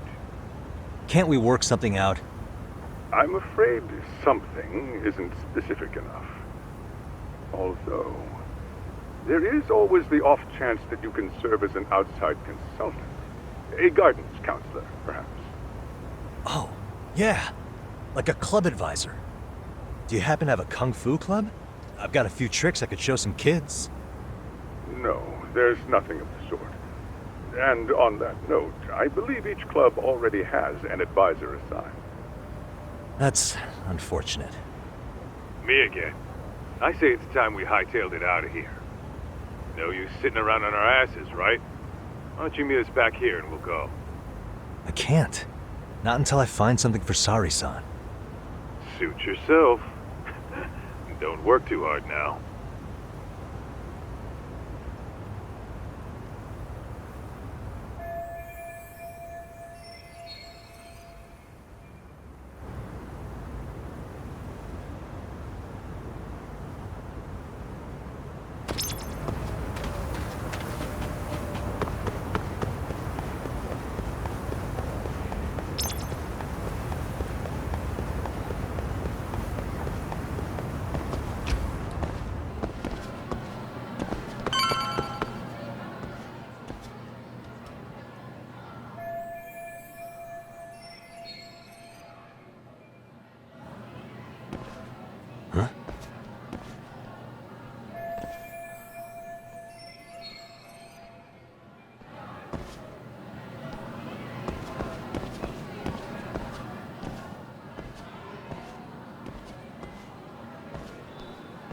Can't we work something out? I'm afraid something isn't specific enough. Although, there is always the off chance that you can serve as an outside consultant. A guidance counselor, perhaps. Oh, yeah. Like a club advisor. Do you happen to have a kung fu club? I've got a few tricks I could show some kids. No, there's nothing of the sort. And on that note, I believe each club already has an advisor assigned. That's unfortunate. Me again. I say it's time we hightailed it out of here. No use sitting around on our asses, right? Why don't you meet us back here and we'll go? I can't. Not until I find something for Sari-san. Suit yourself. Don't work too hard now.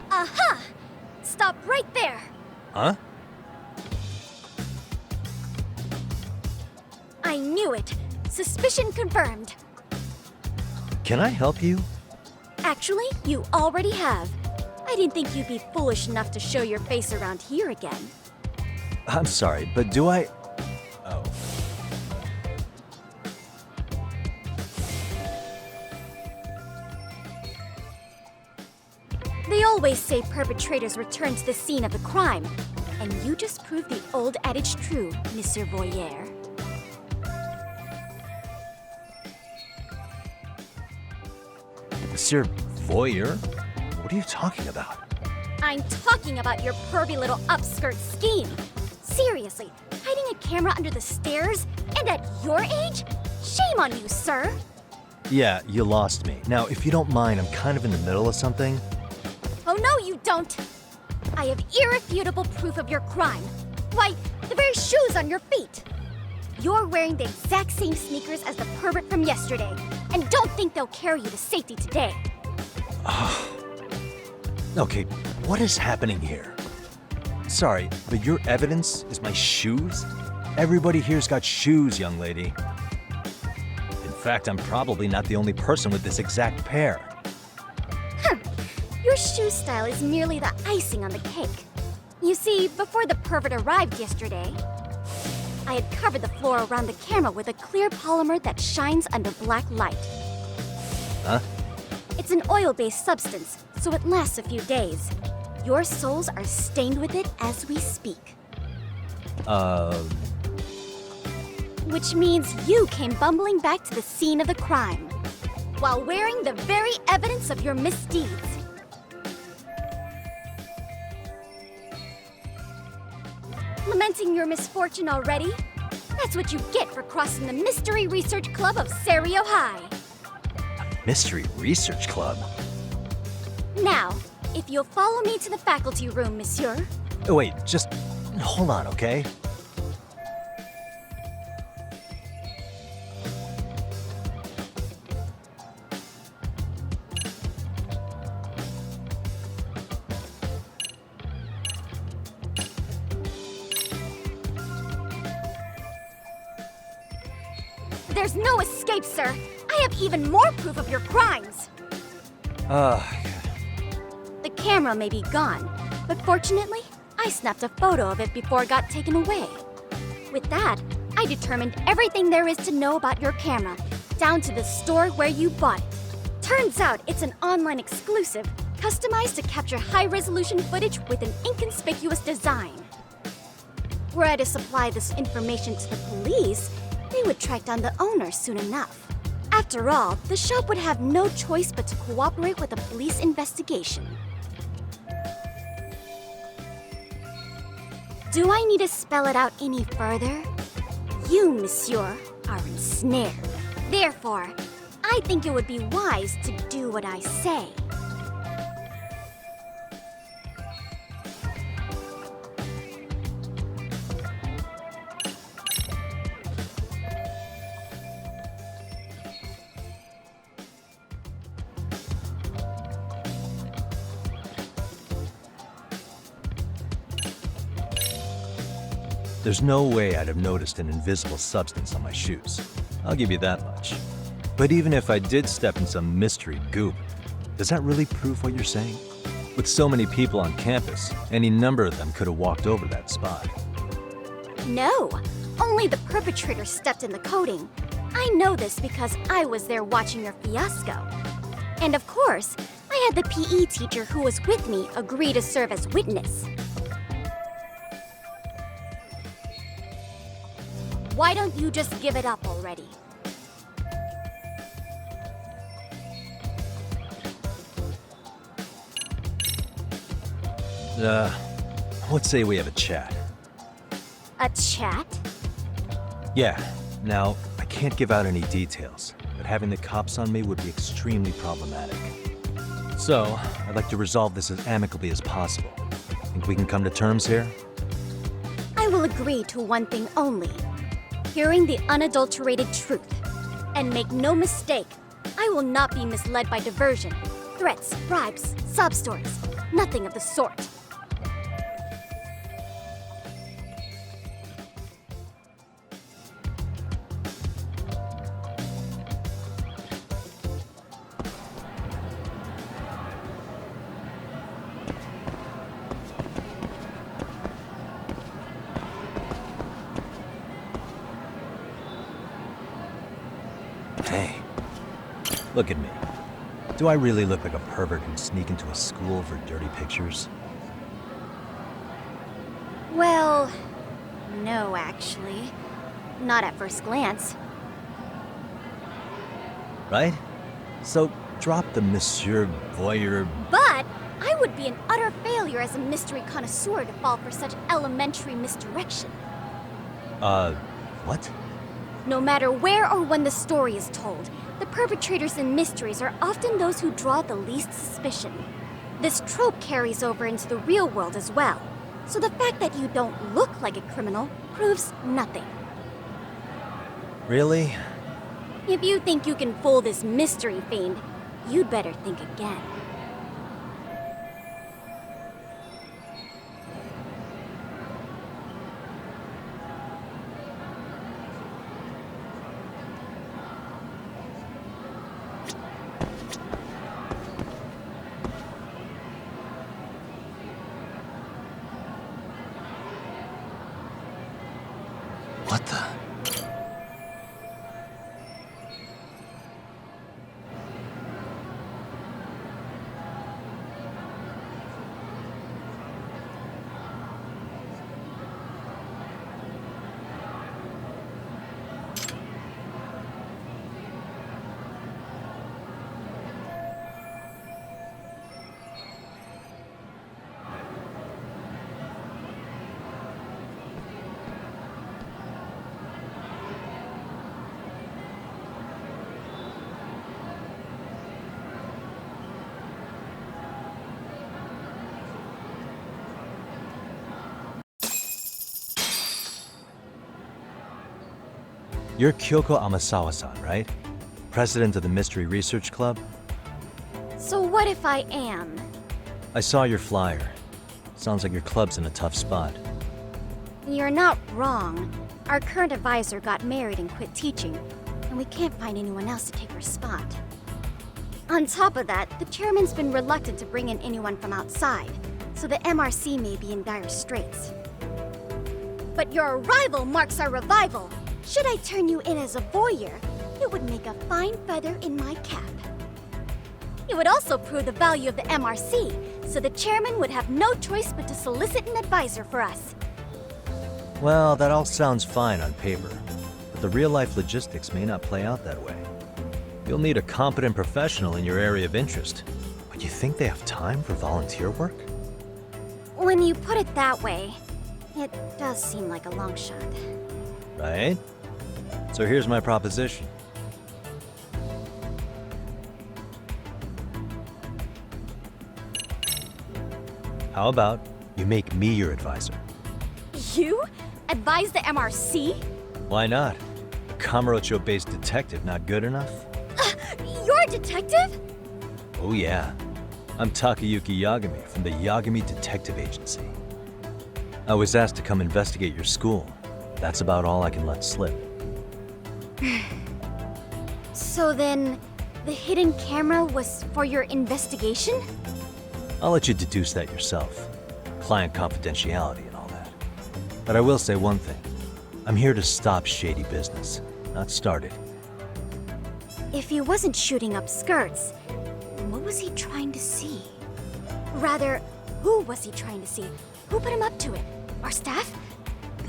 Aha! Stop right there! Huh? I knew it! Suspicion confirmed. Can I help you? Actually, you already have. I didn't think you'd be foolish enough to show your face around here again. I'm sorry, but do I... Oh. They always say perpetrators return to the scene of the crime. And you just proved the old adage true, Monsieur Voyeur. Monsieur Voyeur? What are you talking about? I'm talking about your pervy little upskirt scheme. Seriously, hiding a camera under the stairs? And at your age? Shame on you, sir! Yeah, you lost me. Now, if you don't mind, I'm kind of in the middle of something. Oh no, you don't! I have irrefutable proof of your crime. Why, the very shoes on your feet! You're wearing the exact same sneakers as the pervert from yesterday, and don't think they'll carry you to safety today. Okay, what is happening here? Sorry, but your evidence is my shoes? Everybody here's got shoes, young lady. In fact, I'm probably not the only person with this exact pair. Your shoe style is merely the icing on the cake. You see, before the pervert arrived yesterday, I had covered the floor around the camera with a clear polymer that shines under black light. Huh? It's an oil-based substance, so it lasts a few days. Your soles are stained with it as we speak. Which means you came bumbling back to the scene of the crime, while wearing the very evidence of your misdeeds. Lamenting your misfortune already? That's what you get for crossing the Mystery Research Club of Seiryo High. Mystery Research Club? Now, if you'll follow me to the faculty room, monsieur. Oh, wait, just hold on, okay? There's no escape, sir. I have even more proof of your crimes. The camera may be gone, but fortunately, I snapped a photo of it before it got taken away. With that, I determined everything there is to know about your camera, down to the store where you bought it. Turns out it's an online exclusive, customized to capture high-resolution footage with an inconspicuous design. Were I to supply this information to the police, they would track down the owner soon enough. After all, the shop would have no choice but to cooperate with the police investigation. Do I need to spell it out any further? You, monsieur, are ensnared. Therefore, I think it would be wise to do what I say. There's no way I'd have noticed an invisible substance on my shoes. I'll give you that much. But even if I did step in some mystery goop, does that really prove what you're saying? With so many people on campus, any number of them could have walked over that spot. No, only the perpetrator stepped in the coding. I know this because I was there watching your fiasco. And of course, I had the PE teacher who was with me agree to serve as witness. Why don't you just give it up already? Let's say we have a chat. A chat? Yeah. Now, I can't give out any details, but having the cops on me would be extremely problematic. So, I'd like to resolve this as amicably as possible. Think we can come to terms here? I will agree to one thing only. Hearing the unadulterated truth. And make no mistake, I will not be misled by diversion, threats, bribes, sob stories. Nothing of the sort. Hey, look at me. Do I really look like a pervert who'd sneak into a school for dirty pictures? Well, no, actually. Not at first glance. Right? So, drop the Monsieur Voyeur. But I would be an utter failure as a mystery connoisseur to fall for such elementary misdirection. What? No matter where or when the story is told, the perpetrators in mysteries are often those who draw the least suspicion. This trope carries over into the real world as well, so the fact that you don't look like a criminal proves nothing. Really? If you think you can fool this mystery fiend, you'd better think again. What the? You're Kyoko Amasawa-san, right? President of the Mystery Research Club? So what if I am? I saw your flyer. Sounds like your club's in a tough spot. You're not wrong. Our current advisor got married and quit teaching, and we can't find anyone else to take her spot. On top of that, the chairman's been reluctant to bring in anyone from outside, so the MRC may be in dire straits. But your arrival marks our revival! Should I turn you in as a voyeur, it would make a fine feather in my cap. It would also prove the value of the MRC, so the chairman would have no choice but to solicit an advisor for us. Well, that all sounds fine on paper, but the real-life logistics may not play out that way. You'll need a competent professional in your area of interest, but you think they have time for volunteer work? When you put it that way, it does seem like a long shot. Right? So here's my proposition. How about you make me your advisor? You? Advise the MRC? Why not? A Kamurocho-based detective not good enough? You're a detective? Oh yeah. I'm Takayuki Yagami from the Yagami Detective Agency. I was asked to come investigate your school. That's about all I can let slip. So then, the hidden camera was for your investigation? I'll let you deduce that yourself. Client confidentiality and all that. But I will say one thing. I'm here to stop shady business, not start it. If he wasn't shooting up skirts, what was he trying to see? Rather, who was he trying to see? Who put him up to it? Our staff?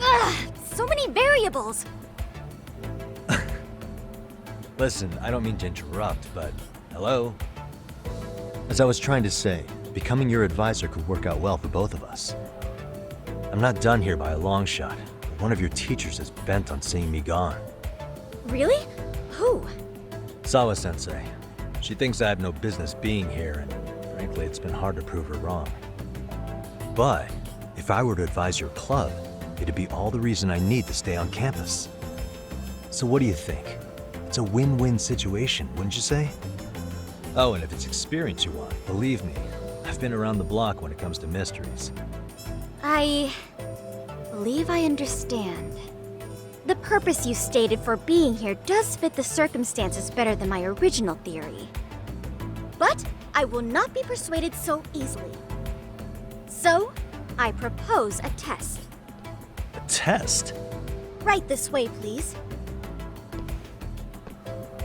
Ugh, so many variables! Listen, I don't mean to interrupt, but hello? As I was trying to say, becoming your advisor could work out well for both of us. I'm not done here by a long shot, but one of your teachers is bent on seeing me gone. Really? Who? Sawa-sensei. She thinks I have no business being here, and frankly, it's been hard to prove her wrong. But if I were to advise your club, it'd be all the reason I need to stay on campus. So what do you think? It's a win-win situation, wouldn't you say? Oh, and if it's experience you want, believe me, I've been around the block when it comes to mysteries. I believe I understand. The purpose you stated for being here does fit the circumstances better than my original theory. But I will not be persuaded so easily. So, I propose a test. A test? Right this way, please.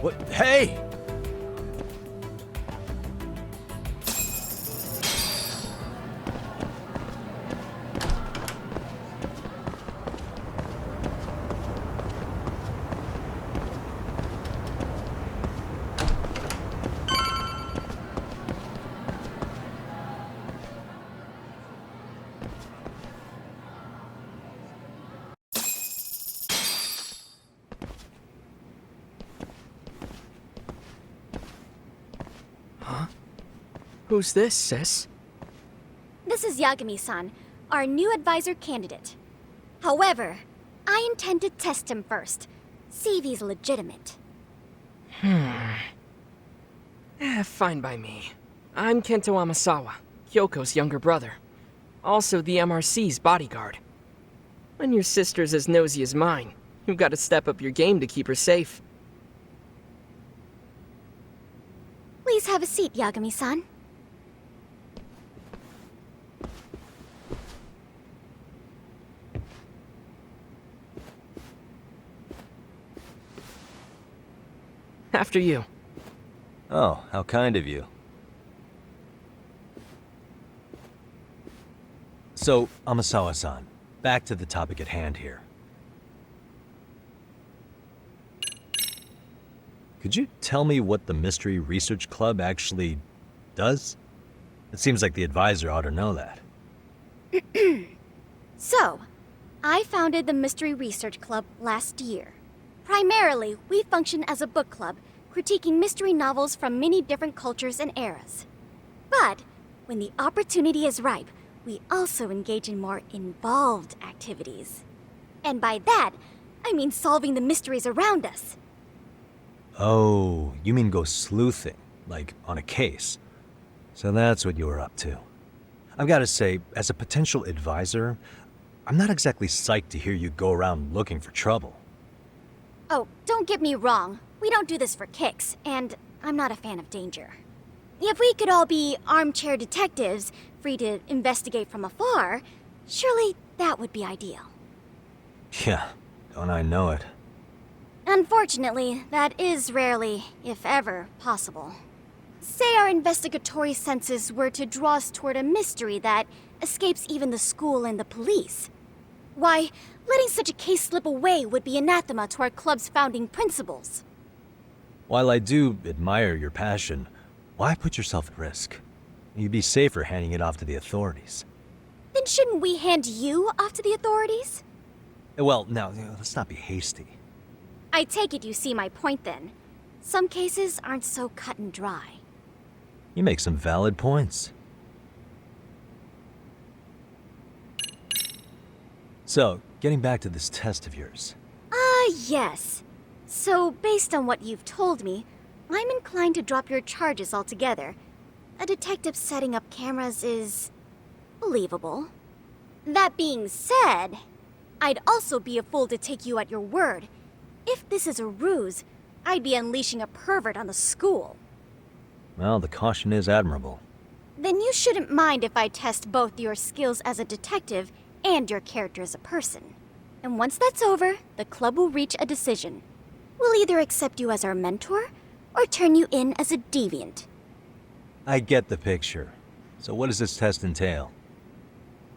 What? Hey! Who's this, sis? This is Yagami-san, our new advisor candidate. However, I intend to test him first, see if he's legitimate. Fine by me. I'm Kento Amasawa, Kyoko's younger brother. Also the MRC's bodyguard. When your sister's as nosy as mine, you've got to step up your game to keep her safe. Please have a seat, Yagami-san. After you. Oh, how kind of you. So, Amasawa-san, back to the topic at hand here. Could you tell me what the Mystery Research Club actually does? It seems like the advisor ought to know that. So, I founded the Mystery Research Club last year. Primarily, we function as a book club, critiquing mystery novels from many different cultures and eras. But, when the opportunity is ripe, we also engage in more involved activities. And by that, I mean solving the mysteries around us. Oh, you mean go sleuthing, like on a case. So that's what you were up to. I've got to say, as a potential advisor, I'm not exactly psyched to hear you go around looking for trouble. Oh, don't get me wrong. We don't do this for kicks, and I'm not a fan of danger. If we could all be armchair detectives, free to investigate from afar, surely that would be ideal. Yeah, don't I know it. Unfortunately, that is rarely, if ever, possible. Say our investigatory senses were to draw us toward a mystery that escapes even the school and the police. Why, letting such a case slip away would be anathema to our club's founding principles. While I do admire your passion, why put yourself at risk? You'd be safer handing it off to the authorities. Then shouldn't we hand you off to the authorities? Well, now, let's not be hasty. I take it you see my point then. Some cases aren't so cut and dry. You make some valid points. So, getting back to this test of yours. Yes. So, based on what you've told me, I'm inclined to drop your charges altogether. A detective setting up cameras is believable. That being said, I'd also be a fool to take you at your word. If this is a ruse, I'd be unleashing a pervert on the school. Well, the caution is admirable. Then you shouldn't mind if I test both your skills as a detective and your character as a person. And once that's over, the club will reach a decision. We'll either accept you as our mentor, or turn you in as a deviant. I get the picture. So what does this test entail?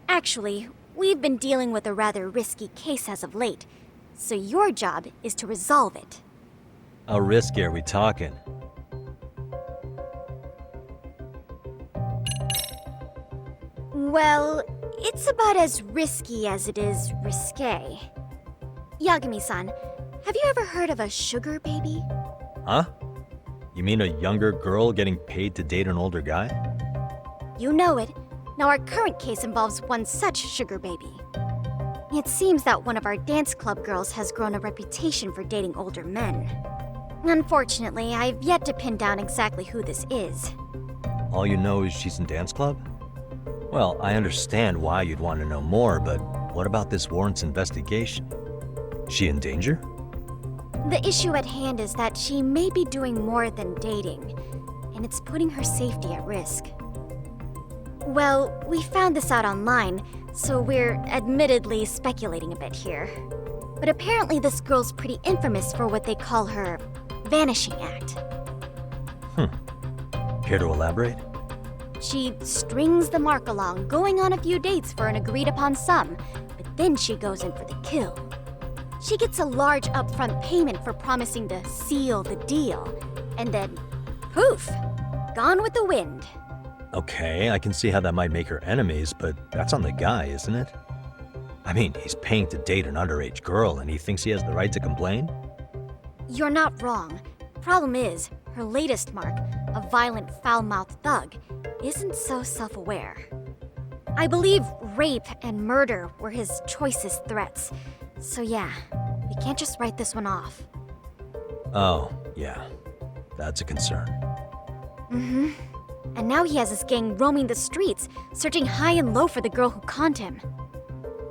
Actually, we've been dealing with a rather risky case as of late, so your job is to resolve it. How risky are we talking? Well, it's about as risky as it is risque. Yagami-san, have you ever heard of a sugar baby? Huh? You mean a younger girl getting paid to date an older guy? You know it. Now our current case involves one such sugar baby. It seems that one of our dance club girls has grown a reputation for dating older men. Unfortunately, I've yet to pin down exactly who this is. All you know is she's in dance club? Well, I understand why you'd want to know more, but what about this warrants investigation? She in danger? The issue at hand is that she may be doing more than dating, and it's putting her safety at risk. Well, we found this out online, so we're admittedly speculating a bit here. But apparently this girl's pretty infamous for what they call her vanishing act. Care to elaborate? She strings the mark along, going on a few dates for an agreed-upon sum, but then she goes in for the kill. She gets a large upfront payment for promising to seal the deal, and then, poof, gone with the wind. Okay, I can see how that might make her enemies, but that's on the guy, isn't it? I mean, he's paying to date an underage girl, and he thinks he has the right to complain? You're not wrong. Problem is, her latest mark, a violent, foul-mouthed thug, isn't so self-aware. I believe rape and murder were his choicest threats. So yeah, we can't just write this one off. Oh, yeah. That's a concern. Mm-hmm. And now he has his gang roaming the streets, searching high and low for the girl who conned him.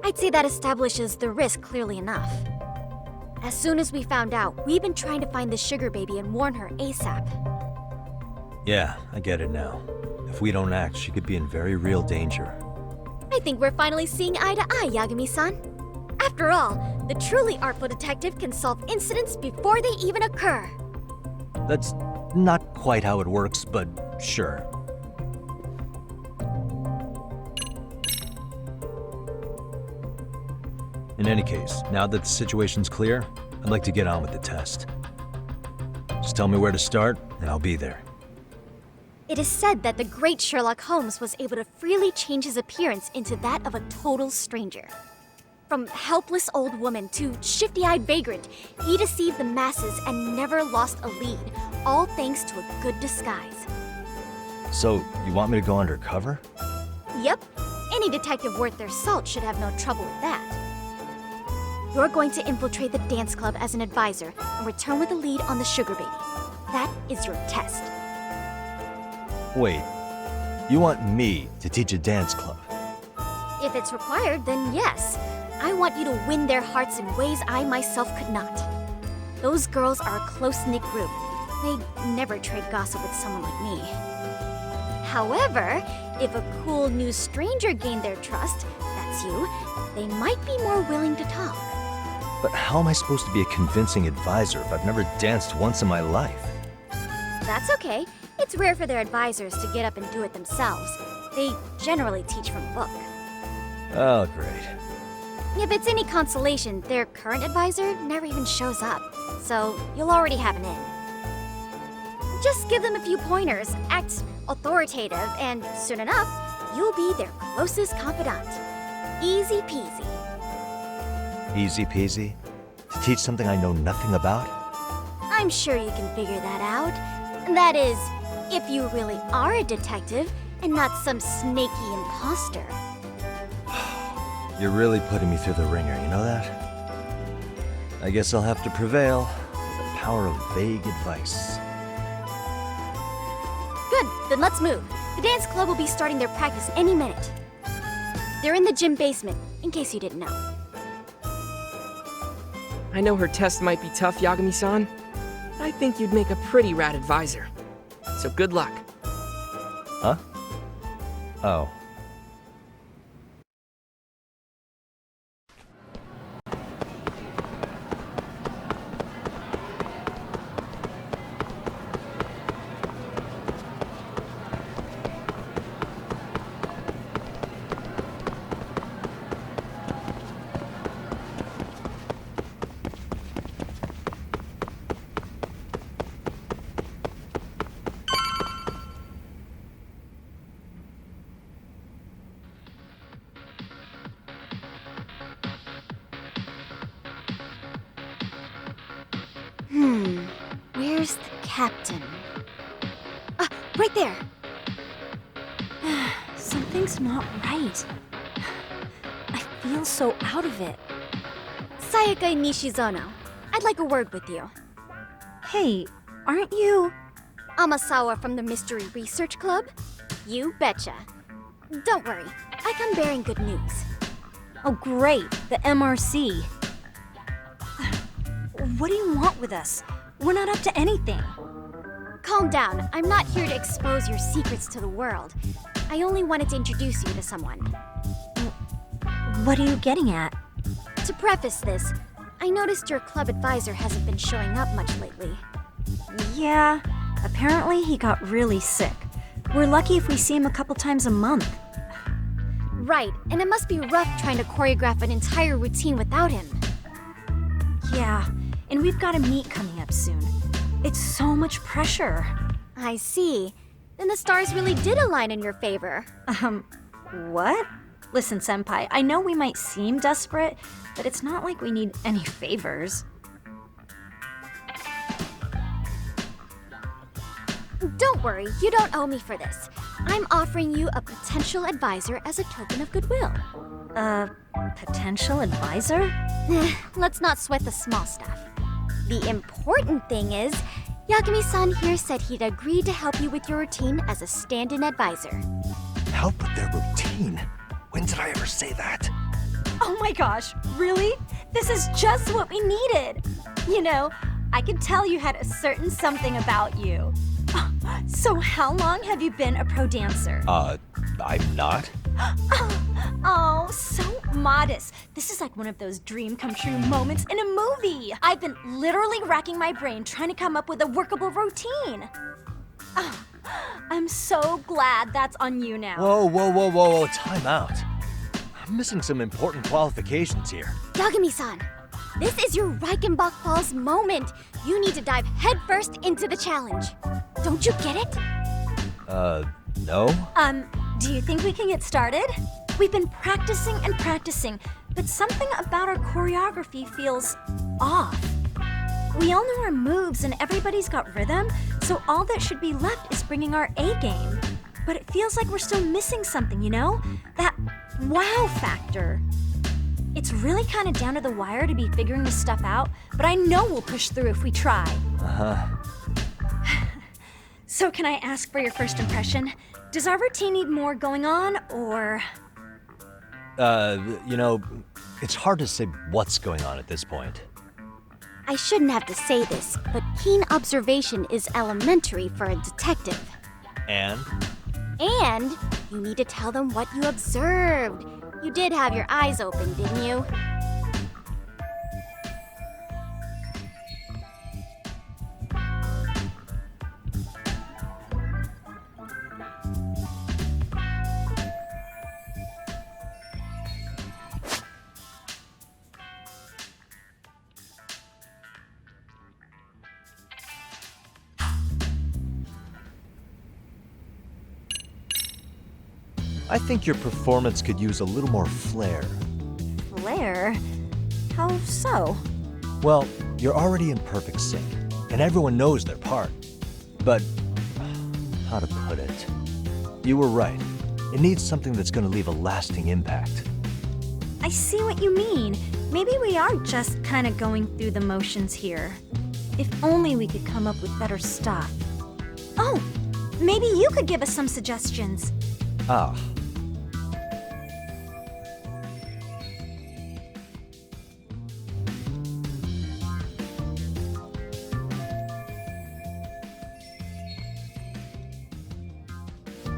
I'd say that establishes the risk clearly enough. As soon as we found out, we've been trying to find the sugar baby and warn her ASAP. Yeah, I get it now. If we don't act, she could be in very real danger. I think we're finally seeing eye to eye, Yagami-san. After all, the truly artful detective can solve incidents before they even occur. That's not quite how it works, but sure. In any case, now that the situation's clear, I'd like to get on with the test. Just tell me where to start, and I'll be there. It is said that the great Sherlock Holmes was able to freely change his appearance into that of a total stranger. From helpless old woman to shifty-eyed vagrant, he deceived the masses and never lost a lead, all thanks to a good disguise. So, you want me to go undercover? Yep, any detective worth their salt should have no trouble with that. You're going to infiltrate the dance club as an advisor and return with a lead on the sugar baby. That is your test. Wait, you want me to teach a dance club? If it's required, then yes. I want you to win their hearts in ways I myself could not. Those girls are a close-knit group. They'd never trade gossip with someone like me. However, if a cool new stranger gained their trust, that's you, they might be more willing to talk. But how am I supposed to be a convincing advisor if I've never danced once in my life? That's okay. It's rare for their advisors to get up and do it themselves. They generally teach from a book. Oh, great. If it's any consolation, their current advisor never even shows up, so you'll already have an in. Just give them a few pointers, act authoritative, and soon enough, you'll be their closest confidant. Easy peasy. Easy peasy? To teach something I know nothing about? I'm sure you can figure that out. That is, if you really are a detective and not some snaky imposter. You're really putting me through the ringer, you know that? I guess I'll have to prevail with the power of vague advice. Good, then let's move. The dance club will be starting their practice any minute. They're in the gym basement, in case you didn't know. I know her test might be tough, Yagami-san, I think you'd make a pretty rad advisor. So good luck. Huh? Oh. Where's the captain? Ah, right there! Something's not right. I feel so out of it. Sayaka Nishizono, I'd like a word with you. Hey, aren't you... Amasawa from the Mystery Research Club? You betcha. Don't worry, I come bearing good news. Oh great, the MRC. What do you want with us? We're not up to anything. Calm down, I'm not here to expose your secrets to the world. I only wanted to introduce you to someone. What are you getting at? To preface this, I noticed your club advisor hasn't been showing up much lately. Yeah, apparently he got really sick. We're lucky if we see him a couple times a month. Right, and it must be rough trying to choreograph an entire routine without him. Yeah, and we've got a meet coming up soon. It's so much pressure. I see. Then the stars really did align in your favor. What? Listen, Senpai, I know we might seem desperate, but it's not like we need any favors. Don't worry, you don't owe me for this. I'm offering you a potential advisor as a token of goodwill. Potential advisor? Let's not sweat the small stuff. The important thing is, Yagami-san here said he'd agreed to help you with your routine as a stand-in advisor. Help with their routine? When did I ever say that? Oh my gosh, really? This is just what we needed. You know, I could tell you had a certain something about you. So how long have you been a pro dancer? I'm not. Oh, so modest. This is like one of those dream come true moments in a movie. I've been literally racking my brain trying to come up with a workable routine. Oh, I'm so glad that's on you now. Whoa, time out. I'm missing some important qualifications here. Yagami-san, this is your Reichenbach Falls moment. You need to dive headfirst into the challenge. Don't you get it? No? Do you think we can get started? We've been practicing and practicing, but something about our choreography feels off. We all know our moves and everybody's got rhythm, so all that should be left is bringing our A game. But it feels like we're still missing something, you know? That wow factor. It's really kind of down to the wire to be figuring this stuff out, but I know we'll push through if we try. So can I ask for your first impression? Does our routine need more going on, or...? You know, it's hard to say what's going on at this point. I shouldn't have to say this, but keen observation is elementary for a detective. And? And you need to tell them what you observed. You did have your eyes open, didn't you? I think your performance could use a little more flair. Flair? How so? Well, you're already in perfect sync, and everyone knows their part. But, how to put it? You were right. It needs something that's going to leave a lasting impact. I see what you mean. Maybe we are just kind of going through the motions here. If only we could come up with better stuff. Oh, maybe you could give us some suggestions. Ah.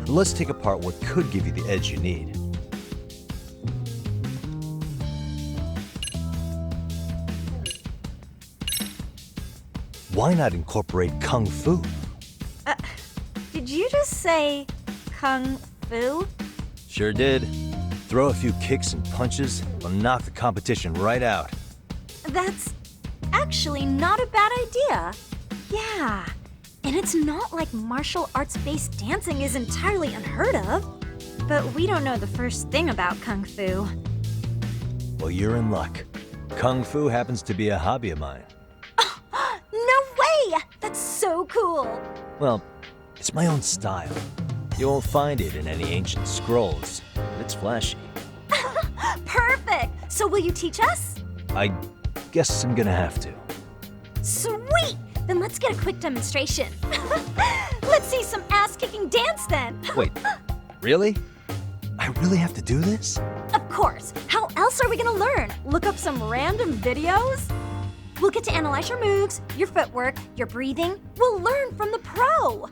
But let's take apart what could give you the edge you need. Why not incorporate Kung Fu? Did you just say Kung Fu? Sure did. Throw a few kicks and punches, will knock the competition right out. That's actually not a bad idea. Yeah. And it's not like martial arts-based dancing is entirely unheard of. But we don't know the first thing about Kung Fu. Well, you're in luck. Kung Fu happens to be a hobby of mine. No way! That's so cool! Well, it's my own style. You won't find it in any ancient scrolls. It's flashy. Perfect! So will you teach us? I guess I'm gonna have to. Sweet! Then let's get a quick demonstration. Let's see some ass-kicking dance then! Wait, really? I really have to do this? Of course! How else are we gonna learn? Look up some random videos? We'll get to analyze your moves, your footwork, your breathing. We'll learn from the pro!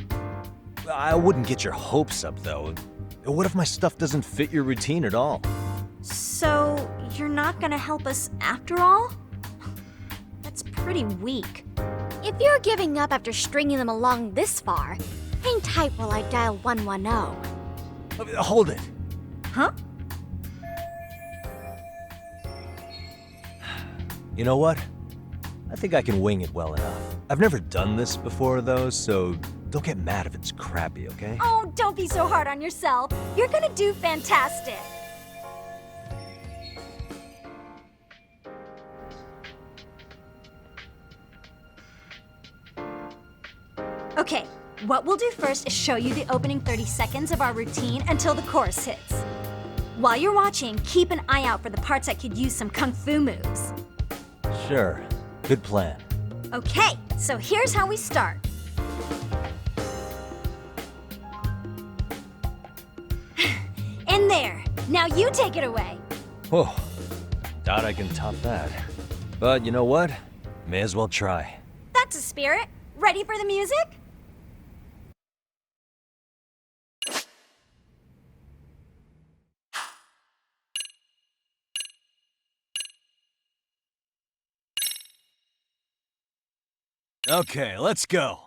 I wouldn't get your hopes up, though. What if my stuff doesn't fit your routine at all? So, you're not gonna help us after all? That's pretty weak. If you're giving up after stringing them along this far, hang tight while I dial 110. Hold it. Huh? You know what? I think I can wing it well enough. I've never done this before, though, so don't get mad if it's crappy, okay? Oh, don't be so hard on yourself. You're gonna do fantastic. Okay, what we'll do first is show you the opening 30 seconds of our routine until the chorus hits. While you're watching, keep an eye out for the parts that could use some kung fu moves. Sure. Good plan. Okay, so here's how we start. In there. Now you take it away. Whoa. Doubt I can top that. But you know what? May as well try. That's a spirit. Ready for the music? Okay, let's go.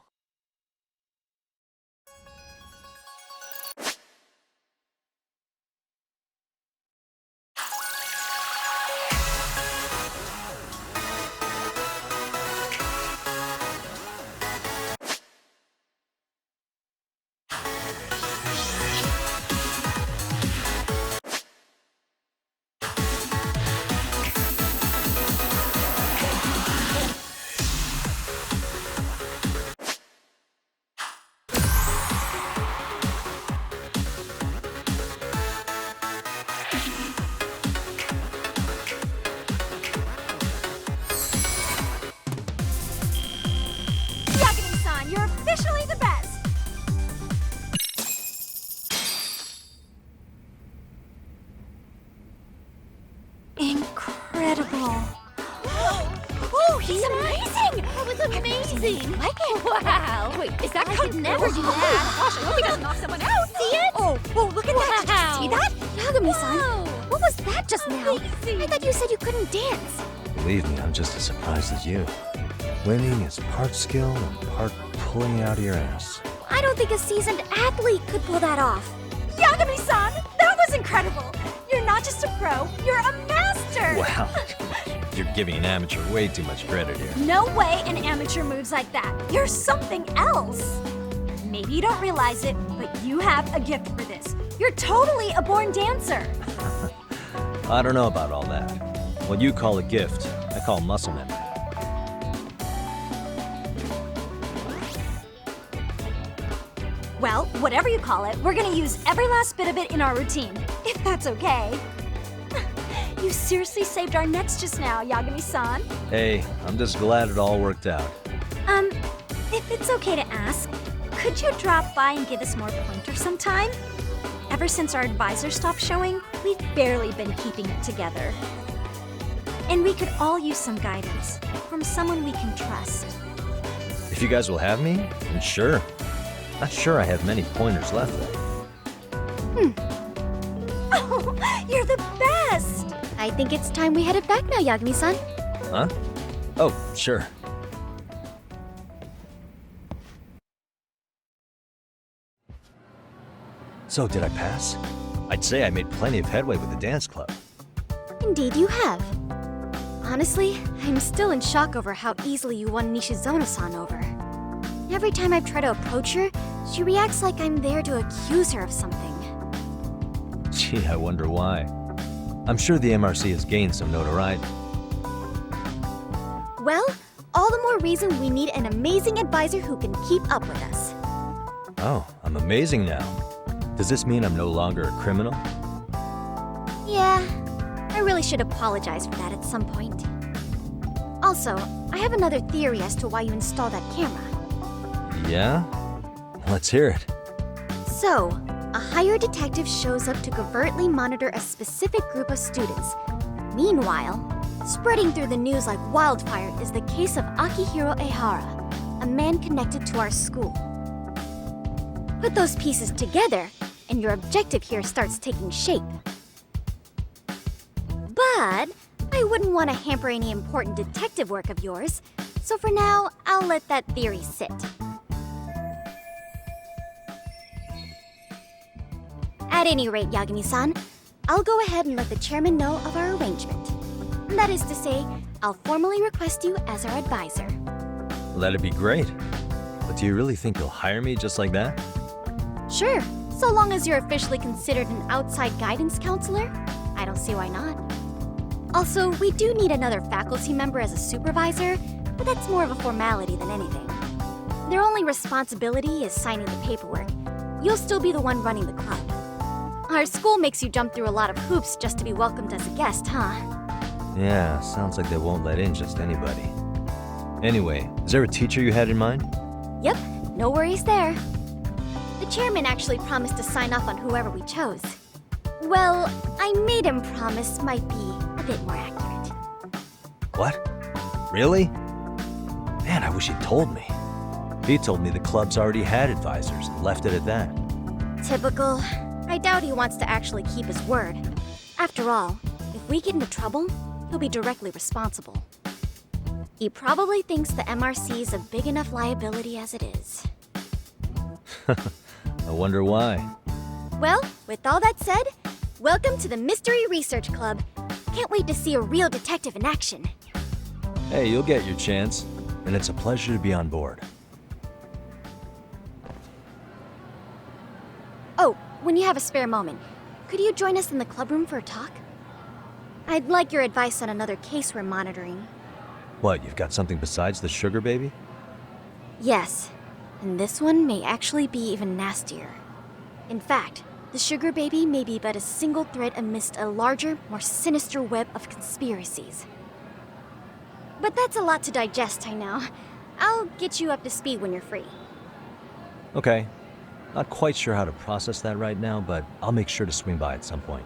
You're officially the best! Incredible. Oh, he's amazing! That was amazing! Like it? Wow! Wait, is that could never do that? Gosh, I hope he doesn't knock someone out! See it? Oh, look at that! Did you see that? Yagami-san, what was that just now? I thought you said you couldn't dance. Believe me, I'm just as surprised as you. Winning is part skill and part pulling out of your ass. I don't think a seasoned athlete could pull that off. Yagami-san, that was incredible! You're not just a pro, you're a master! Wow. You're giving an amateur way too much credit here. No way an amateur moves like that. You're something else. Maybe you don't realize it, but you have a gift for this. You're totally a born dancer. I don't know about all that. What you call a gift, I call muscle memory. Well, whatever you call it, we're gonna use every last bit of it in our routine, if that's okay. You seriously saved our necks just now, Yagami-san. Hey, I'm just glad it all worked out. If it's okay to ask, could you drop by and give us more pointers sometime? Ever since our advisor stopped showing, we've barely been keeping it together. And we could all use some guidance from someone we can trust. If you guys will have me, then sure. Not sure I have many pointers left, though. Oh, you're the best! I think it's time we headed back now, Yagami-san. Huh? Oh, sure. So, did I pass? I'd say I made plenty of headway with the dance club. Indeed you have. Honestly, I'm still in shock over how easily you won Nishizono-san over. Every time I try to approach her, she reacts like I'm there to accuse her of something. Gee, I wonder why. I'm sure the MRC has gained some notoriety. Well, all the more reason we need an amazing advisor who can keep up with us. Oh, I'm amazing now. Does this mean I'm no longer a criminal? Yeah, I really should apologize for that at some point. Also, I have another theory as to why you installed that camera. Yeah? Let's hear it. So, a hired detective shows up to covertly monitor a specific group of students. Meanwhile, spreading through the news like wildfire is the case of Akihiro Ihara, a man connected to our school. Put those pieces together, and your objective here starts taking shape. But I wouldn't want to hamper any important detective work of yours, so for now, I'll let that theory sit. At any rate, Yagami-san, I'll go ahead and let the chairman know of our arrangement. That is to say, I'll formally request you as our advisor. Well, that'd be great. But do you really think you'll hire me just like that? Sure, so long as you're officially considered an outside guidance counselor, I don't see why not. Also, we do need another faculty member as a supervisor, but that's more of a formality than anything. Their only responsibility is signing the paperwork. You'll still be the one running the club. Our school makes you jump through a lot of hoops just to be welcomed as a guest, huh? Yeah, sounds like they won't let in just anybody. Anyway, is there a teacher you had in mind? Yep, no worries there. The chairman actually promised to sign off on whoever we chose. Well, I made him promise might be a bit more accurate. What? Really? Man, I wish he'd told me. He told me the club's already had advisors and left it at that. Typical. I doubt he wants to actually keep his word. After all, if we get into trouble, he'll be directly responsible. He probably thinks the MRC's a big enough liability as it is. I wonder why. Well, with all that said, welcome to the Mystery Research Club. Can't wait to see a real detective in action. Hey, you'll get your chance, and it's a pleasure to be on board. Oh, when you have a spare moment, could you join us in the club room for a talk? I'd like your advice on another case we're monitoring. What, you've got something besides the sugar baby? Yes, and this one may actually be even nastier. In fact, the sugar baby may be but a single thread amidst a larger, more sinister web of conspiracies. But that's a lot to digest, I know. I'll get you up to speed when you're free. Okay. Not quite sure how to process that right now, but I'll make sure to swing by at some point.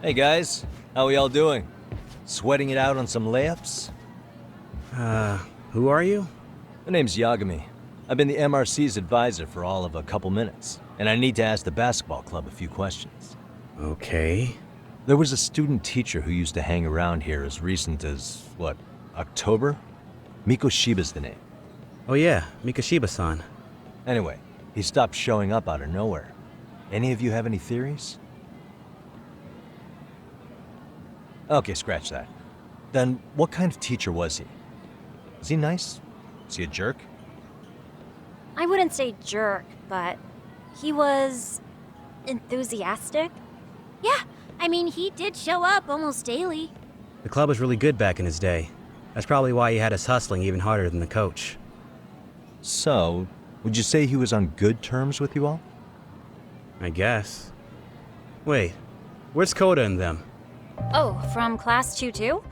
Hey guys, how we all doing? Sweating it out on some layups? Who are you? My name's Yagami. I've been the MRC's advisor for all of a couple minutes, and I need to ask the basketball club a few questions. Okay. There was a student teacher who used to hang around here as recent as, what, October? Mikoshiba's the name. Oh yeah, Mikoshiba-san. Anyway, he stopped showing up out of nowhere. Any of you have any theories? Okay, scratch that. Then, what kind of teacher was he? Was he nice? Was he a jerk? I wouldn't say jerk, but he was enthusiastic. Yeah, I mean, he did show up almost daily. The club was really good back in his day. That's probably why he had us hustling even harder than the coach. So, would you say he was on good terms with you all? I guess. Wait, where's Koda and them? Oh, from class 2 too?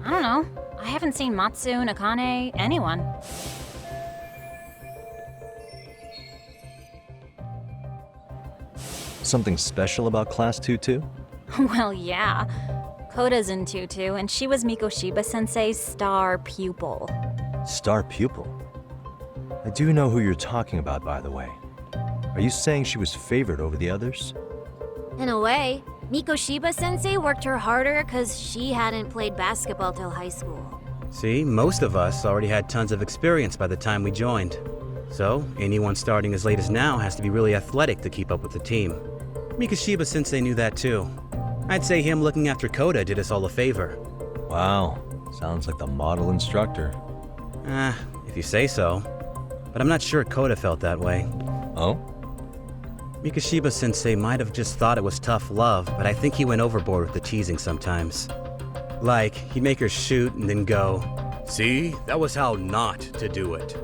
I don't know. I haven't seen Matsu, Nakane, anyone. Something special about Class 2 too? Well, yeah. Koda's in 2-2, and she was Mikoshiba-sensei's star pupil. Star pupil? I do know who you're talking about, by the way. Are you saying she was favored over the others? In a way, Mikoshiba-sensei worked her harder because she hadn't played basketball till high school. See, most of us already had tons of experience by the time we joined. So, anyone starting as late as now has to be really athletic to keep up with the team. Mikoshiba-sensei knew that too. I'd say him looking after Koda did us all a favor. Wow, sounds like the model instructor. If you say so. But I'm not sure Koda felt that way. Oh? Mikoshiba-sensei might have just thought it was tough love, but I think he went overboard with the teasing sometimes. Like, he'd make her shoot and then go, "See, that was how not to do it."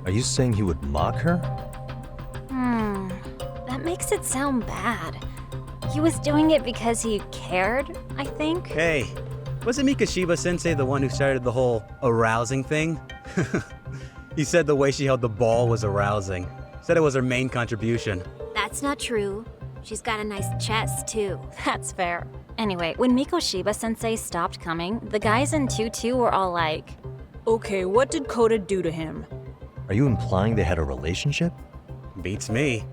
Are you saying he would mock her? That makes it sound bad. He was doing it because he cared, I think. Hey, wasn't Mikoshiba-sensei the one who started the whole arousing thing? He said the way she held the ball was arousing. Said it was her main contribution. That's not true. She's got a nice chest, too. That's fair. Anyway, when Mikoshiba-sensei stopped coming, the guys in 2-2 were all like, "Okay, what did Koda do to him?" Are you implying they had a relationship? Beats me.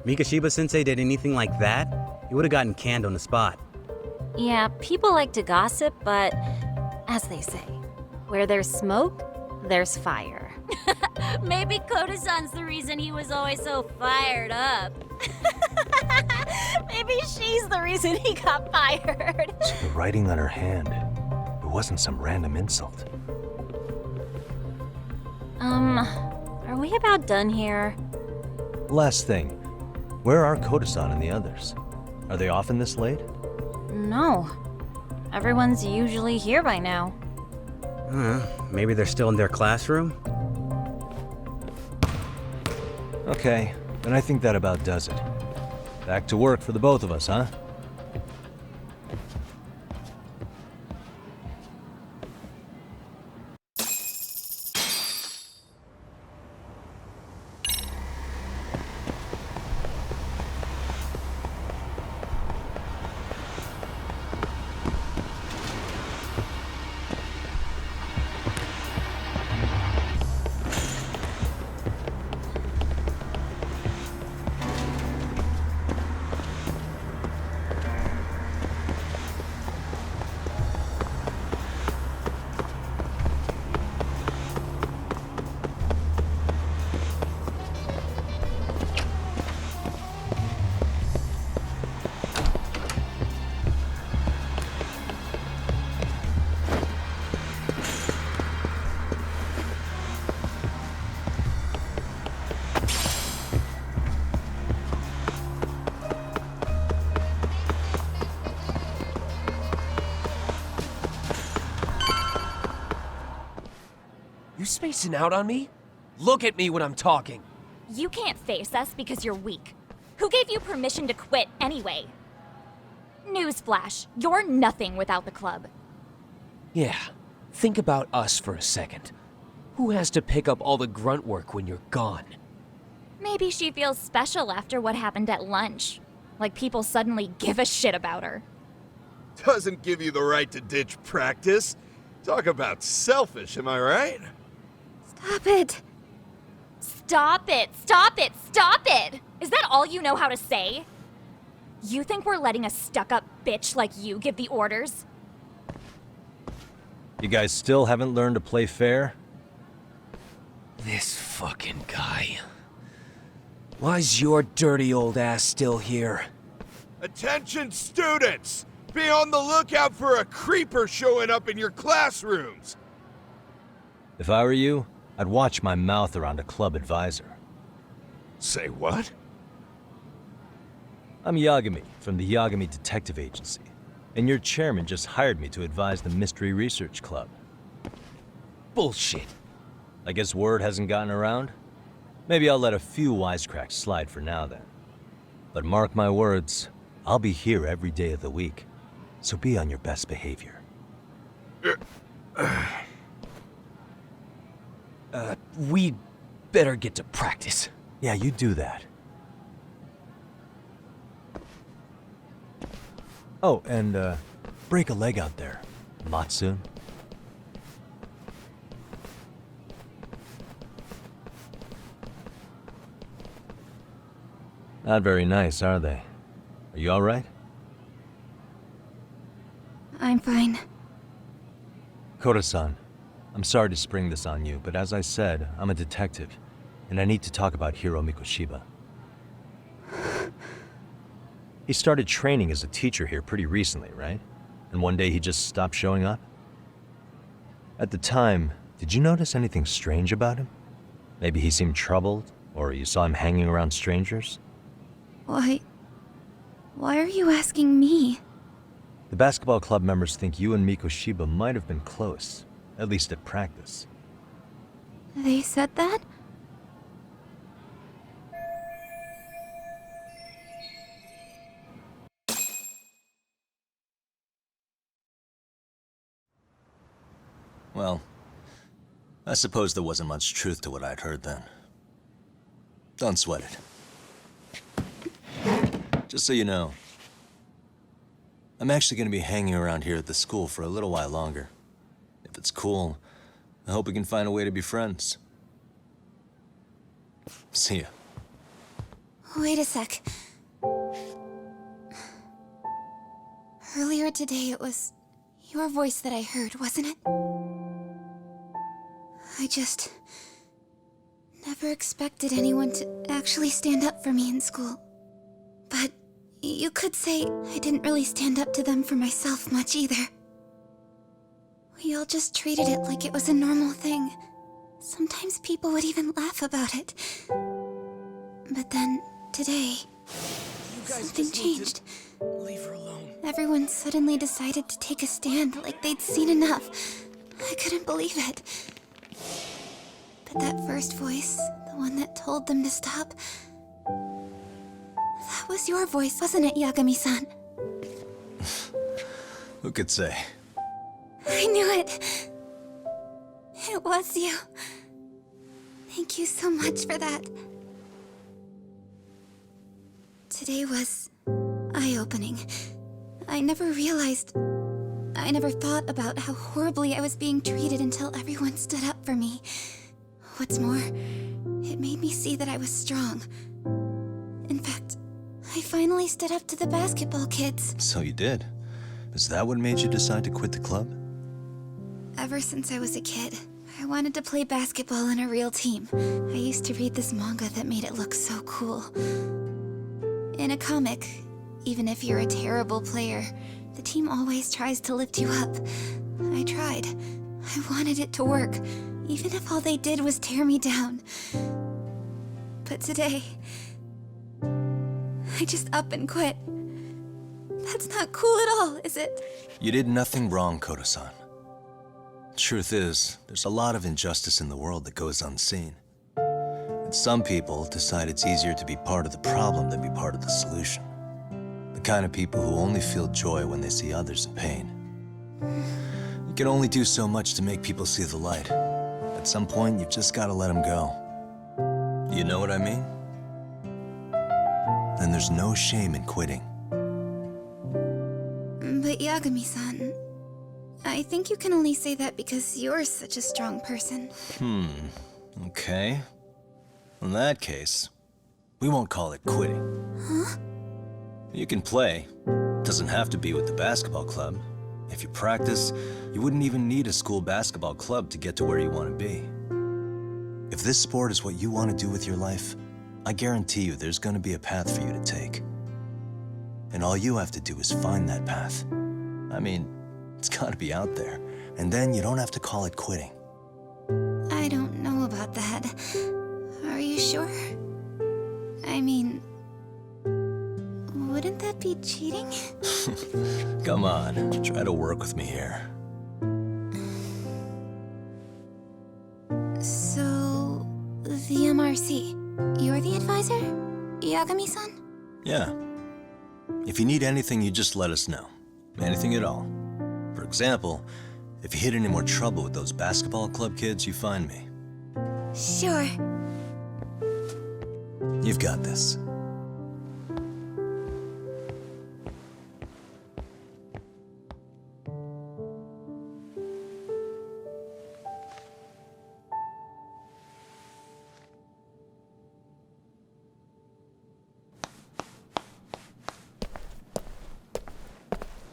Mikoshiba-sensei did anything like that, he would have gotten canned on the spot. yeah, people like to gossip, but as they say, where there's smoke, there's fire. Maybe Koda-san's the reason he was always so fired up. Maybe she's the reason he got fired. So the writing on her hand, it wasn't some random insult. Are we about done here? Last thing, where are Koda-san and the others? Are they often this late? No. Everyone's usually here by now. Maybe they're still in their classroom? Okay, then I think that about does it. Back to work for the both of us, huh? You spacing out on me? Look at me when I'm talking. You can't face us because you're weak. Who gave you permission to quit anyway? Newsflash, you're nothing without the club. Yeah, think about us for a second. Who has to pick up all the grunt work when you're gone? Maybe she feels special after what happened at lunch. Like people suddenly give a shit about her. Doesn't give you the right to ditch practice. Talk about selfish, am I right? Stop it. Stop it! Stop it! Stop it! Is that all you know how to say? You think we're letting a stuck-up bitch like you give the orders? You guys still haven't learned to play fair? This fucking guy. Why's your dirty old ass still here? Attention students! Be on the lookout for a creeper showing up in your classrooms! If I were you, I'd watch my mouth around a club advisor. Say what? I'm Yagami, from the Yagami Detective Agency. And your chairman just hired me to advise the Mystery Research Club. Bullshit. I guess word hasn't gotten around? Maybe I'll let a few wisecracks slide for now then. But mark my words, I'll be here every day of the week. So be on your best behavior. We better get to practice. Yeah, you do that. Oh, and break a leg out there, Matsun. Not very nice, are they? Are you all right? I'm fine. Koda-san, I'm sorry to spring this on you, but as I said, I'm a detective, and I need to talk about Hiro Mikoshiba. He started training as a teacher here pretty recently, right? And one day he just stopped showing up? At the time, did you notice anything strange about him? Maybe he seemed troubled, or you saw him hanging around strangers? Why are you asking me? The basketball club members think you and Mikoshiba might have been close, at least at practice. They said that? Well, I suppose there wasn't much truth to what I'd heard then. Don't sweat it. Just so you know, I'm actually going to be hanging around here at the school for a little while longer. If it's cool, I hope we can find a way to be friends. See ya. Wait a sec. Earlier today, it was your voice that I heard, wasn't it? I just never expected anyone to actually stand up for me in school. But you could say I didn't really stand up to them for myself much either. We all just treated it like it was a normal thing. Sometimes people would even laugh about it. But then, today, something changed. Leave her alone. Everyone suddenly decided to take a stand like they'd seen enough. I couldn't believe it. But that first voice, the one that told them to stop, that was your voice, wasn't it, Yagami-san? Who could say? I knew it. It was you. Thank you so much for that. Today was eye-opening. I never thought about how horribly I was being treated until everyone stood up for me. What's more, it made me see that I was strong. In fact, I finally stood up to the basketball kids. So you did. Is that what made you decide to quit the club? Ever since I was a kid, I wanted to play basketball in a real team. I used to read this manga that made it look so cool. In a comic, even if you're a terrible player, the team always tries to lift you up. I tried. I wanted it to work, even if all they did was tear me down. But today, I just up and quit. That's not cool at all, is it? You did nothing wrong, Koda-san. Truth is, there's a lot of injustice in the world that goes unseen. And some people decide it's easier to be part of the problem than be part of the solution. The kind of people who only feel joy when they see others in pain. You can only do so much to make people see the light. At some point, you've just got to let them go. You know what I mean? Then there's no shame in quitting. But Yagami-san, I think you can only say that because you're such a strong person. Okay. In that case, we won't call it quitting. Huh? You can play. Doesn't have to be with the basketball club. If you practice, you wouldn't even need a school basketball club to get to where you want to be. If this sport is what you want to do with your life, I guarantee you there's going to be a path for you to take. And all you have to do is find that path. I mean, it's got to be out there. And then you don't have to call it quitting. I don't know about that. Are you sure? I mean, would Wouldn't that be cheating? Come on, try to work with me here. So, the MRC. You're the advisor? Yagami-san? Yeah. If you need anything, you just let us know. Anything at all. For example, if you hit any more trouble with those basketball club kids, you find me. Sure. You've got this.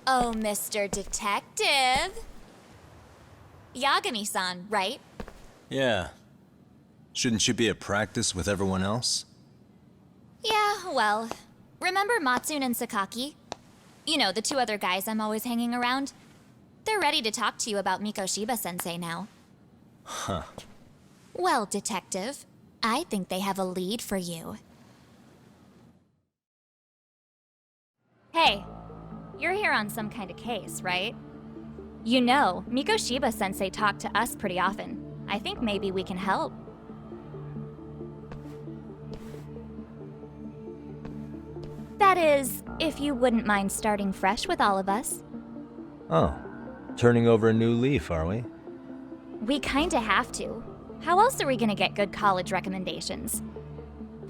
Oh, Mr. Detective. Yagami-san, right? Yeah. Shouldn't you be at practice with everyone else? Yeah, well, remember Matsune and Sakaki? You know, the two other guys I'm always hanging around? They're ready to talk to you about Mikoshiba-sensei now. Huh. Well, Detective, I think they have a lead for you. Hey, you're here on some kind of case, right? You know, Mikoshiba-sensei talked to us pretty often. I think maybe we can help. That is, if you wouldn't mind starting fresh with all of us. Oh, turning over a new leaf, are we? We kinda have to. How else are we gonna get good college recommendations?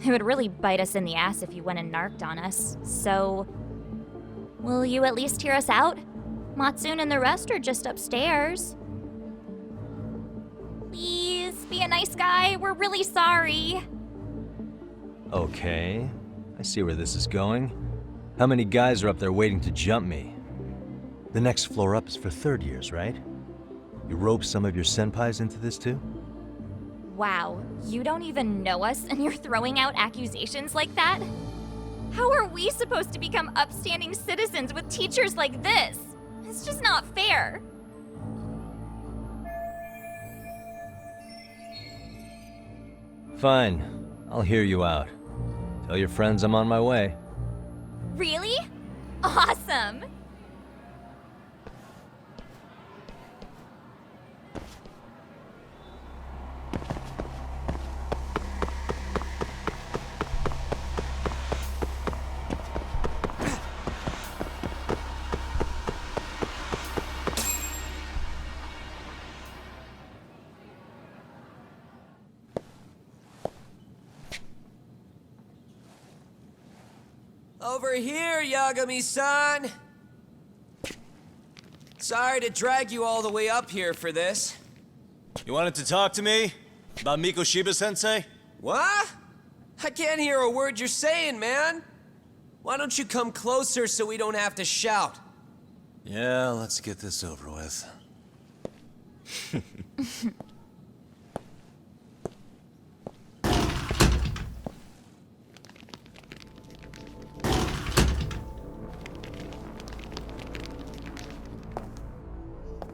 It would really bite us in the ass if you went and narked on us, so... Will you at least hear us out? Matsune and the rest are just upstairs. Please, be a nice guy. We're really sorry. Okay, I see where this is going. How many guys are up there waiting to jump me? The next floor up is for third years, right? You rope some of your senpais into this too? Wow, you don't even know us and you're throwing out accusations like that? How are we supposed to become upstanding citizens with teachers like this? It's just not fair. Fine, I'll hear you out. Tell your friends I'm on my way. Really? Awesome! Over here, Yagami-san! Sorry to drag you all the way up here for this. You wanted to talk to me? About Mikoshiba-sensei? What? I can't hear a word you're saying, man. Why don't you come closer so we don't have to shout? Yeah, let's get this over with.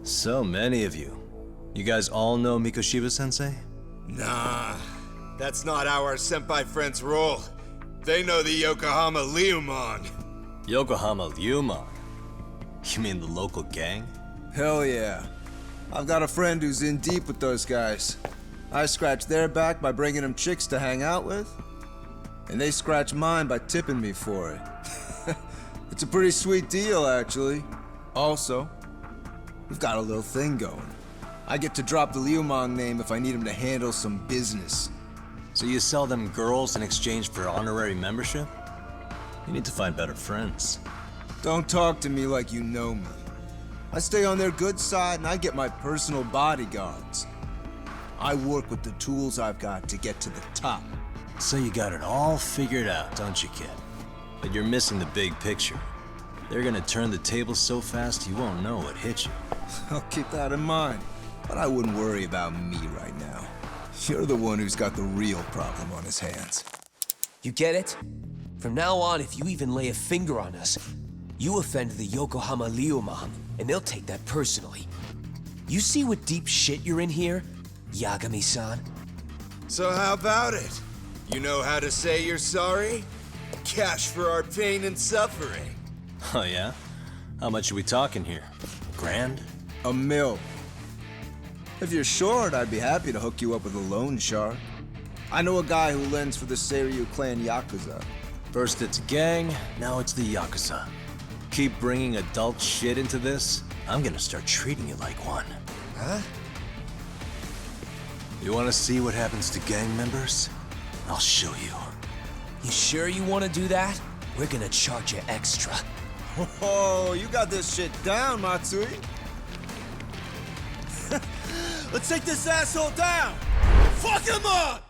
So many of you. You guys all know Mikoshiba-sensei? Nah, that's not how our senpai friends roll. They know the Yokohama Liumon. Yokohama Liumon? You mean the local gang? Hell yeah. I've got a friend who's in deep with those guys. I scratch their back by bringing them chicks to hang out with, and they scratch mine by tipping me for it. It's a pretty sweet deal, actually. Also, we've got a little thing going. I get to drop the Liumon name if I need him to handle some business. So you sell them girls in exchange for honorary membership? You need to find better friends. Don't talk to me like you know me. I stay on their good side and I get my personal bodyguards. I work with the tools I've got to get to the top. So you got it all figured out, don't you, kid? But you're missing the big picture. They're gonna turn the tables so fast you won't know what hit you. I'll keep that in mind. But I wouldn't worry about me right now. You're the one who's got the real problem on his hands. You get it? From now on, if you even lay a finger on us, you offend the Yokohama Liumon, and they'll take that personally. You see what deep shit you're in here, Yagami-san? So how about it? You know how to say you're sorry? cash for our pain and suffering. Oh yeah? How much are we talking here? Grand? $1 million. If you're short, I'd be happy to hook you up with a loan shark. I know a guy who lends for the Seiryo clan Yakuza. First it's a gang, now it's the Yakuza. Keep bringing adult shit into this, I'm gonna start treating you like one. Huh? You wanna see what happens to gang members? I'll show you. You sure you want to do that? We're gonna charge you extra. Oh, you got this shit down, Matsui. Let's take this asshole down! Fuck him up!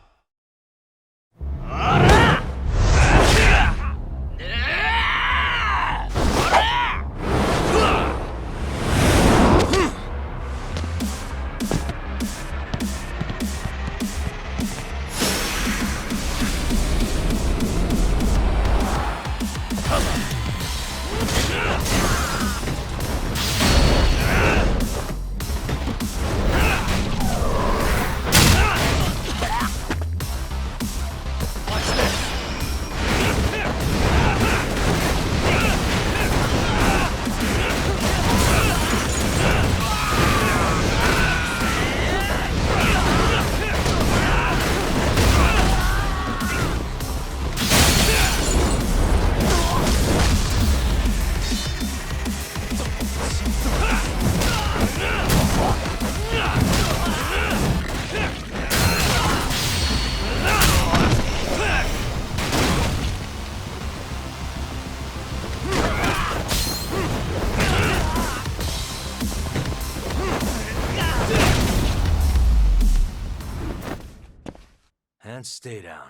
And stay down.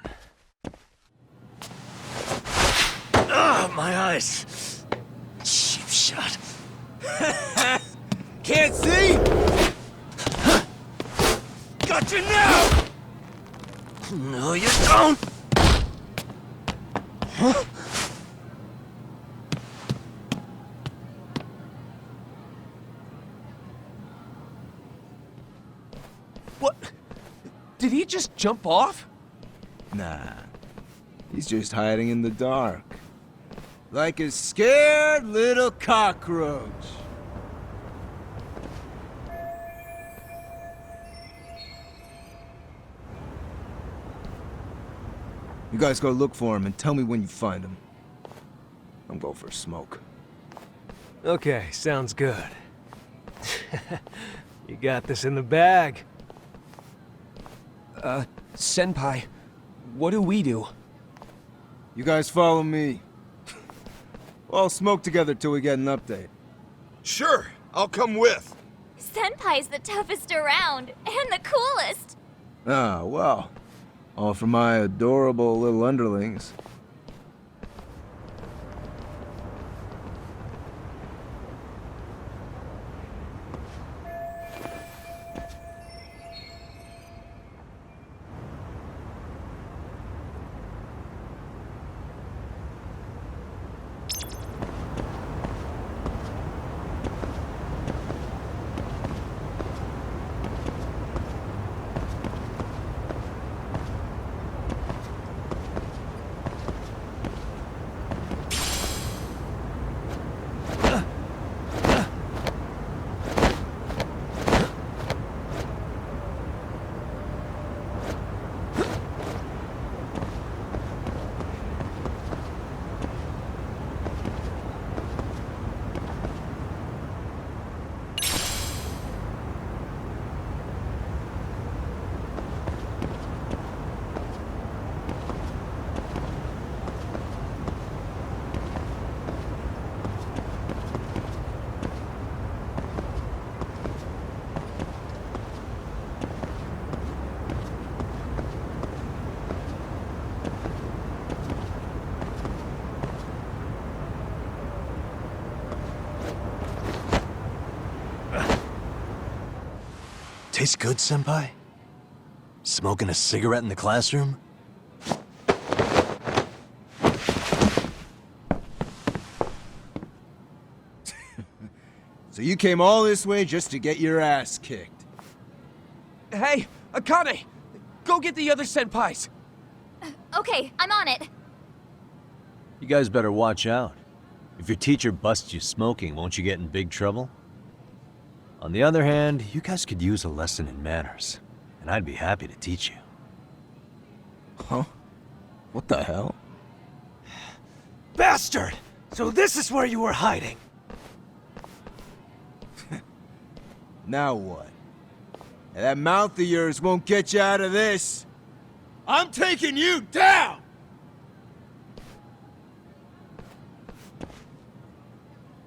Ah, my eyes! Cheap shot. Can't see? Got you now! No, you don't! Huh? What? Did he just jump off? Nah. He's just hiding in the dark. Like a scared little cockroach. You guys go look for him and tell me when you find him. I'm going for a smoke. Okay, sounds good. You got this in the bag. Senpai, what do we do? You guys follow me. We'll all smoke together till we get an update. Sure, I'll come with. Senpai's the toughest around, and the coolest. Ah, well. All for my adorable little underlings. Tastes good, Senpai? Smoking a cigarette in the classroom? So you came all this way just to get your ass kicked? Hey, Akane! Go get the other senpais! Okay, I'm on it. You guys better watch out. If your teacher busts you smoking, won't you get in big trouble? On the other hand, you guys could use a lesson in manners, and I'd be happy to teach you. Huh? What the hell? Bastard! So this is where you were hiding. Now what? That mouth of yours won't get you out of this. I'm taking you down!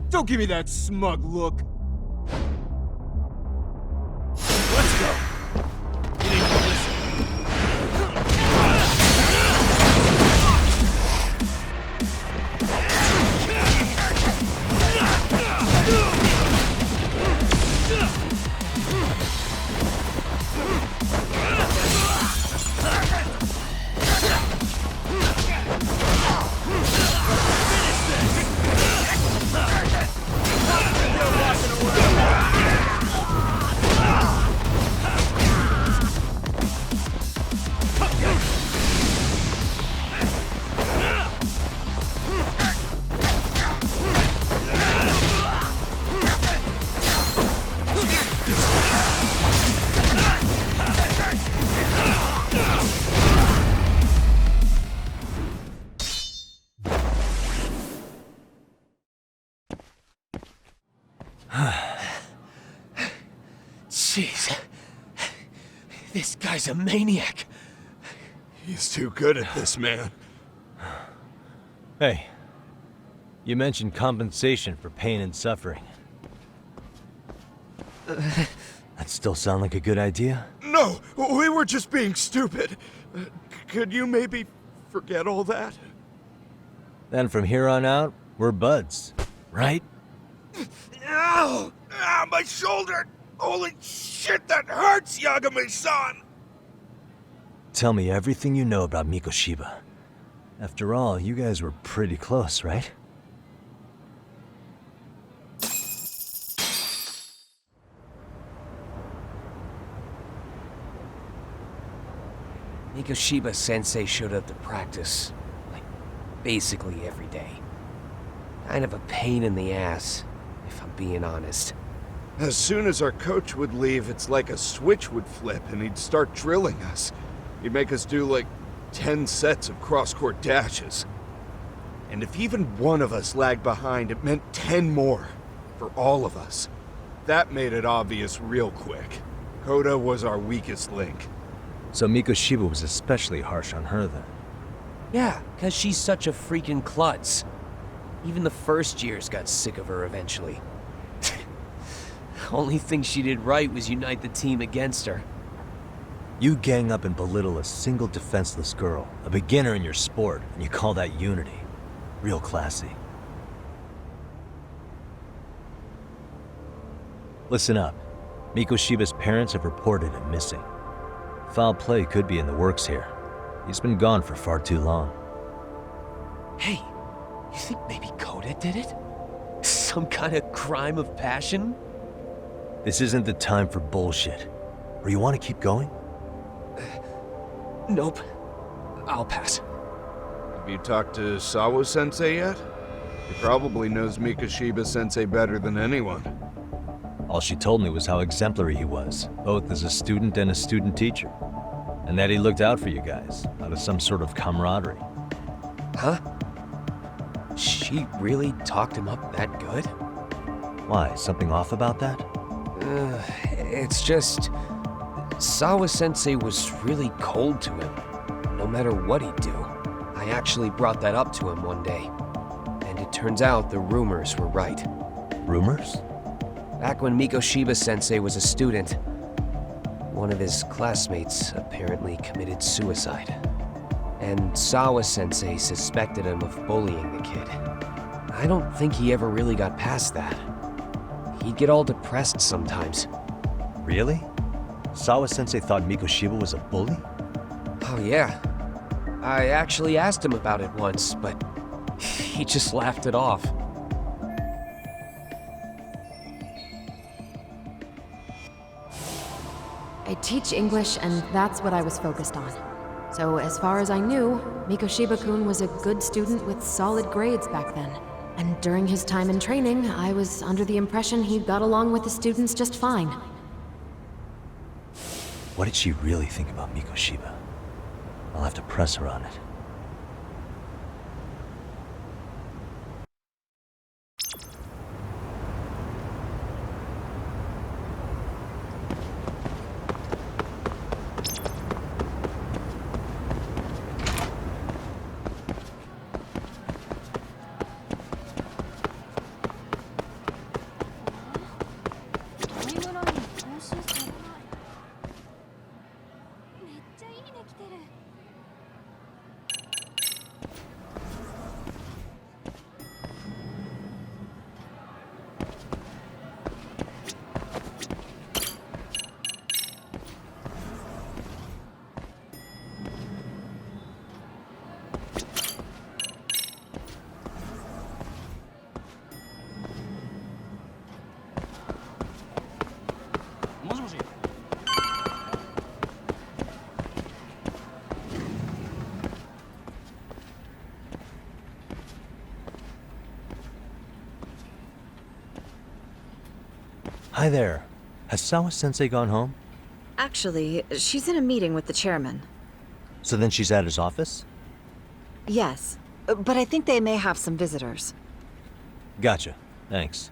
Don't give me that smug look. Let's go. You need to listen. Jeez. This guy's a maniac. He's too good at this, man. Hey, you mentioned compensation for pain and suffering. That still sound like a good idea? No, we were just being stupid. Could you maybe forget all that? Then from here on out, we're buds, right? Ow! Ah, my shoulder! Holy shit, that hurts, Yagami-san! Tell me everything you know about Mikoshiba. After all, you guys were pretty close, right? Mikoshiba sensei showed up to practice, like, basically every day. Kind of a pain in the ass, if I'm being honest. As soon as our coach would leave, it's like a switch would flip and he'd start drilling us. He'd make us do like 10 sets of cross-court dashes. And if even one of us lagged behind, it meant 10 more for all of us. That made it obvious real quick. Koda was our weakest link. So Mikoshiba was especially harsh on her then? Yeah, because she's such a freaking klutz. Even the first years got sick of her eventually. Only thing she did right was unite the team against her. You gang up and belittle a single defenseless girl, a beginner in your sport, and you call that unity. Real classy. Listen up. Mikoshiba's parents have reported him missing. Foul play could be in the works here. He's been gone for far too long. Hey, you think maybe Koda did it? Some kind of crime of passion? This isn't the time for bullshit. Or you want to keep going? Nope. I'll pass. Have you talked to Sawa-sensei yet? He probably knows Mikoshiba-sensei better than anyone. All she told me was how exemplary he was, both as a student and a student teacher. And that he looked out for you guys, out of some sort of camaraderie. Huh? She really talked him up that good? Why, something off about that? It's just... Sawa-sensei was really cold to him, no matter what he'd do. I actually brought that up to him one day. And it turns out the rumors were right. Rumors? Back when Mikoshiba-sensei was a student, one of his classmates apparently committed suicide. And Sawa-sensei suspected him of bullying the kid. I don't think he ever really got past that. He'd get all depressed sometimes. Really? Sawa-sensei thought Mikoshiba was a bully? Oh yeah. I actually asked him about it once, but he just laughed it off. I teach English, and that's what I was focused on. So as far as I knew, Mikoshiba-kun was a good student with solid grades back then. And during his time in training, I was under the impression he got along with the students just fine. What did she really think about Mikoshiba? I'll have to press her on it. Hi there. Has Sawa-sensei gone home? Actually, she's in a meeting with the chairman. So then she's at his office? Yes, but I think they may have some visitors. Gotcha. Thanks.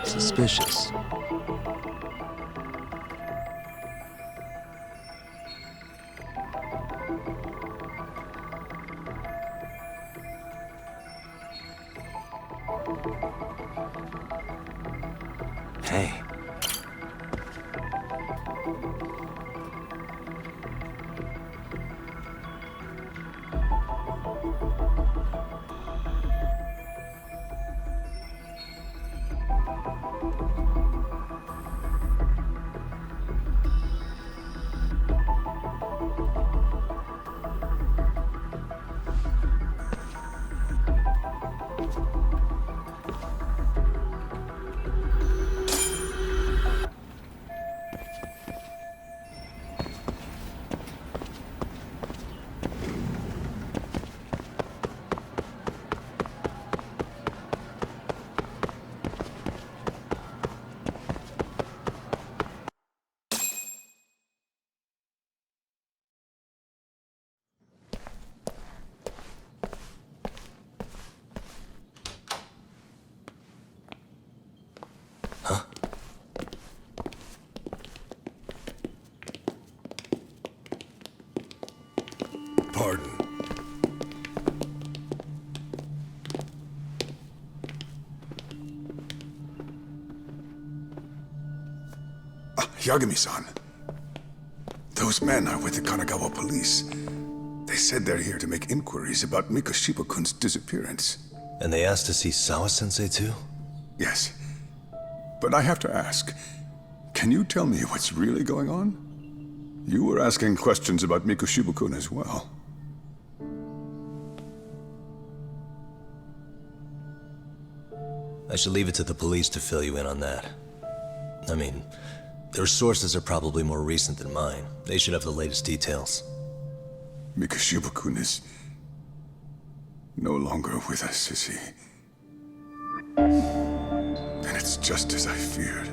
Suspicious. Hey. Pardon. Yagami-san. Those men are with the Kanagawa police. They said they're here to make inquiries about Mikoshiba-kun's disappearance. And they asked to see Sawa-sensei too? Yes. But I have to ask, can you tell me what's really going on? You were asking questions about Mikoshiba-kun as well. I should leave it to the police to fill you in on that. I mean, their sources are probably more recent than mine. They should have the latest details. Mikoshiba-kun is no longer with us, is he? Then it's just as I feared.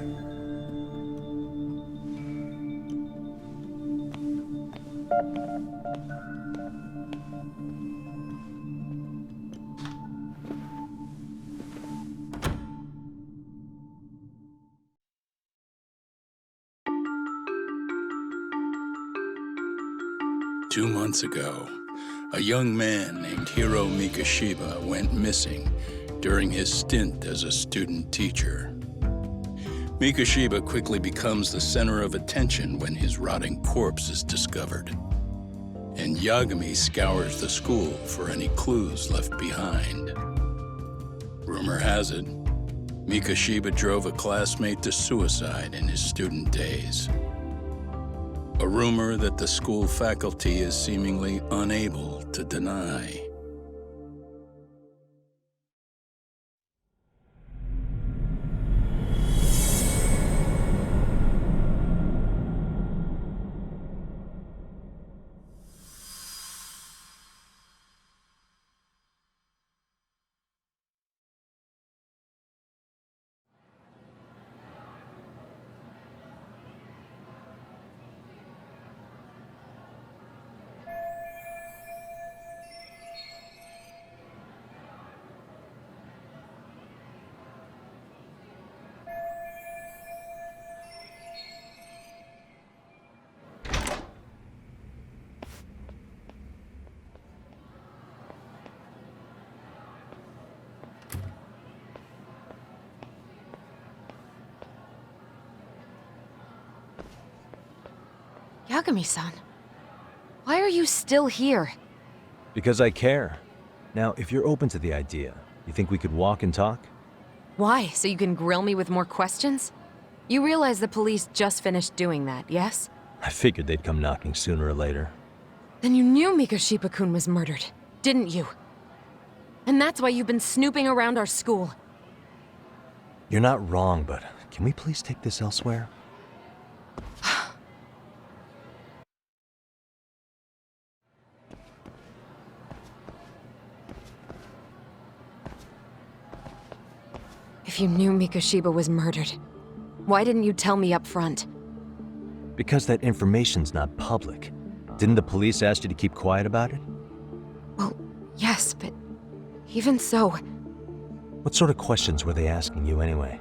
Two months ago, a young man named Hiro Mikoshiba went missing during his stint as a student teacher. Mikoshiba quickly becomes the center of attention when his rotting corpse is discovered. And Yagami scours the school for any clues left behind. Rumor has it, Mikoshiba drove a classmate to suicide in his student days. A rumor that the school faculty is seemingly unable to deny. Yagami-san, why are you still here? Because I care. Now, if you're open to the idea, you think we could walk and talk? Why? So you can grill me with more questions? You realize the police just finished doing that, yes? I figured they'd come knocking sooner or later. Then you knew Mikoshiba-kun was murdered, didn't you? And that's why you've been snooping around our school. You're not wrong, but can we please take this elsewhere? If you knew Mikoshiba was murdered, why didn't you tell me up front? Because that information's not public. Didn't the police ask you to keep quiet about it? Well, yes, but even so... What sort of questions were they asking you anyway?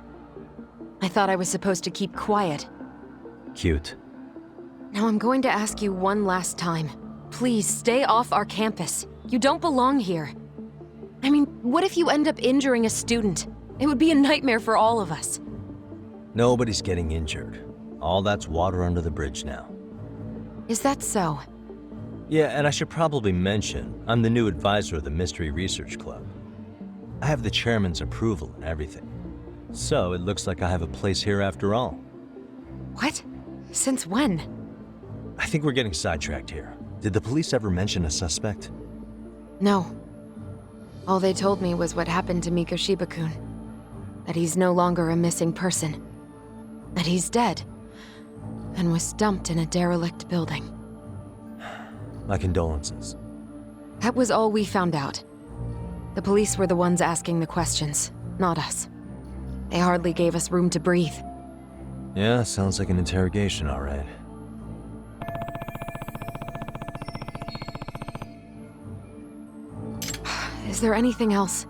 I thought I was supposed to keep quiet. Cute. Now I'm going to ask you one last time. Please, stay off our campus. You don't belong here. I mean, what if you end up injuring a student? It would be a nightmare for all of us. Nobody's getting injured. All that's water under the bridge now. Is that so? Yeah, and I should probably mention, I'm the new advisor of the Mystery Research Club. I have the chairman's approval and everything. So it looks like I have a place here after all. What? Since when? I think we're getting sidetracked here. Did the police ever mention a suspect? No. All they told me was what happened to Mikoshiba-kun. That he's no longer a missing person. That he's dead. And was dumped in a derelict building. My condolences. That was all we found out. The police were the ones asking the questions, not us. They hardly gave us room to breathe. Yeah, sounds like an interrogation, all right. Is there anything else?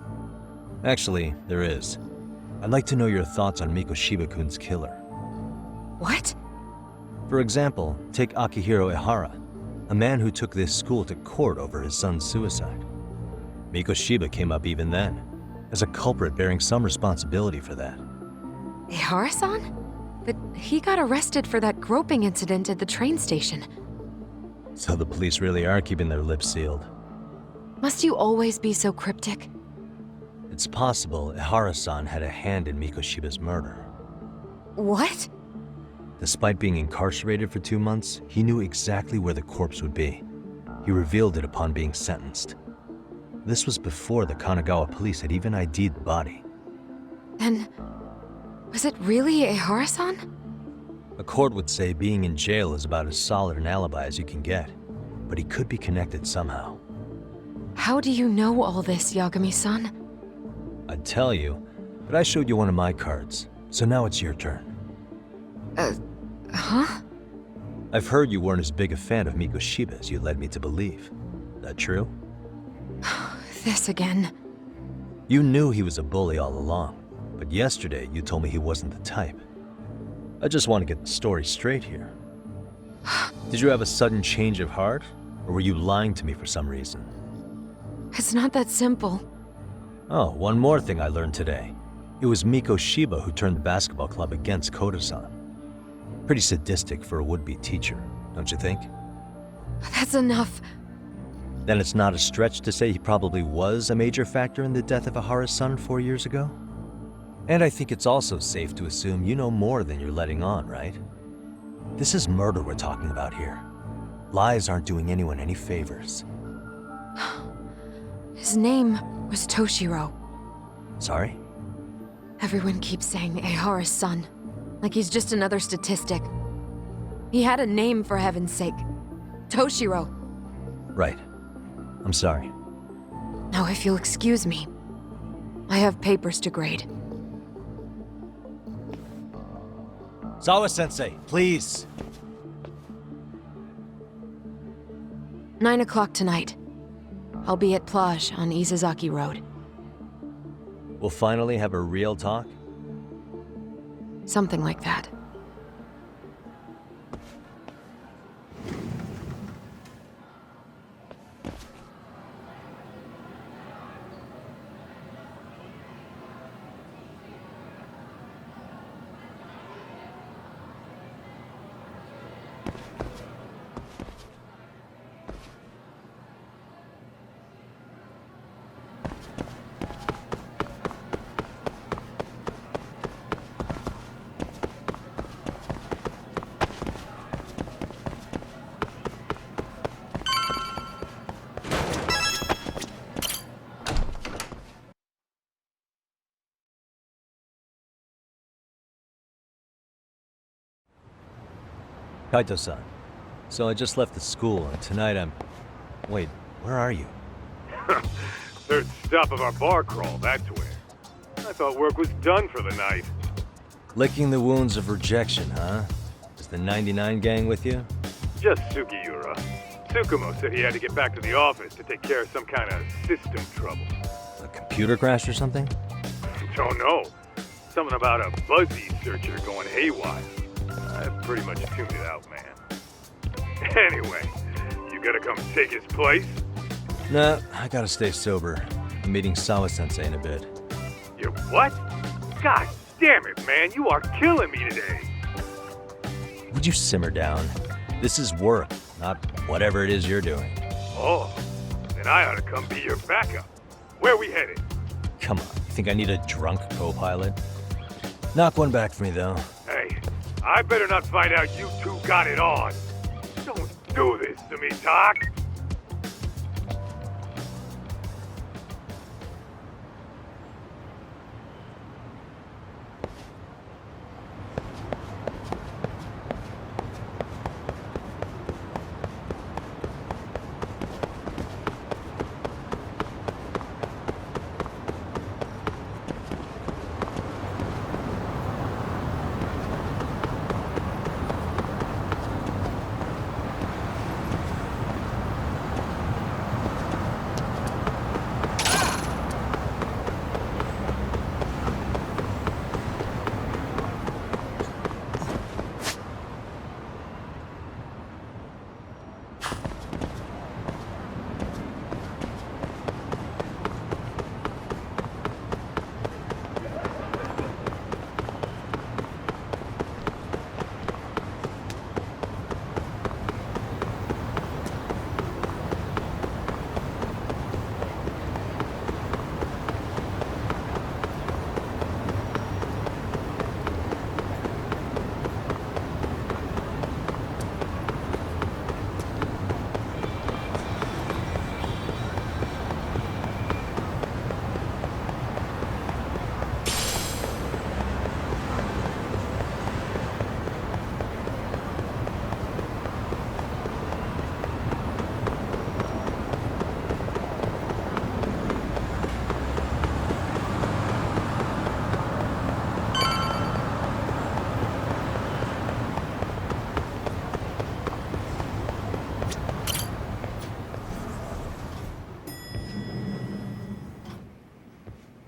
Actually, there is. I'd like to know your thoughts on Mikoshiba-kun's killer. What? For example, take Akihiro Ihara, a man who took this school to court over his son's suicide. Mikoshiba came up even then, as a culprit bearing some responsibility for that. Aharasan? But he got arrested for that groping incident at the train station. So the police really are keeping their lips sealed. Must you always be so cryptic? It's possible Aharasan had a hand in Mikoshiba's murder. What? Despite being incarcerated for 2 months, he knew exactly where the corpse would be. He revealed it upon being sentenced. This was before the Kanagawa police had even ID'd the body. Then, was it really Aharasan? A court would say being in jail is about as solid an alibi as you can get, but he could be connected somehow. How do you know all this, Yagami-san? I'd tell you, but I showed you one of my cards, so now it's your turn. Huh? I've heard you weren't as big a fan of Mikoshiba as you led me to believe. That true? This again. You knew he was a bully all along, but yesterday you told me he wasn't the type. I just want to get the story straight here. Did you have a sudden change of heart, or were you lying to me for some reason? It's not that simple. Oh, one more thing I learned today. It was Mikoshiba who turned the basketball club against Koda-san. Pretty sadistic for a would-be teacher, don't you think? That's enough. Then it's not a stretch to say he probably was a major factor in the death of Aharasan 4 years ago? And I think it's also safe to assume you know more than you're letting on, right? This is murder we're talking about here. Lies aren't doing anyone any favors. His name was Toshiro. Sorry? Everyone keeps saying Ihara's son, like he's just another statistic. He had a name, for heaven's sake. Toshiro. Right. I'm sorry. Now, if you'll excuse me, I have papers to grade. Sawa-sensei, please! 9 o'clock tonight. I'll be at Plage on Izazaki Road. We'll finally have a real talk? Something like that. Kaito-san. So I just left the school, and tonight I'm... Wait, where are you? Third stop of our bar crawl, that's where. I thought work was done for the night. Licking the wounds of rejection, huh? Is the 99 gang with you? Just Sugiura. Tsukumo said he had to get back to the office to take care of some kind of system trouble. A computer crash or something? Don't know. Something about a Buzzy searcher going haywire. I pretty much tuned it out, man. Anyway, you gotta come take his place? Nah, I gotta stay sober. I'm meeting Sawa-sensei in a bit. You what? God damn it, man, you are killing me today. Would you simmer down? This is work, not whatever it is you're doing. Oh, then I ought to come be your backup. Where we headed? Come on, you think I need a drunk co-pilot? Knock one back for me, though. Hey, I better not find out you two got it on. Don't do this to me, Doc.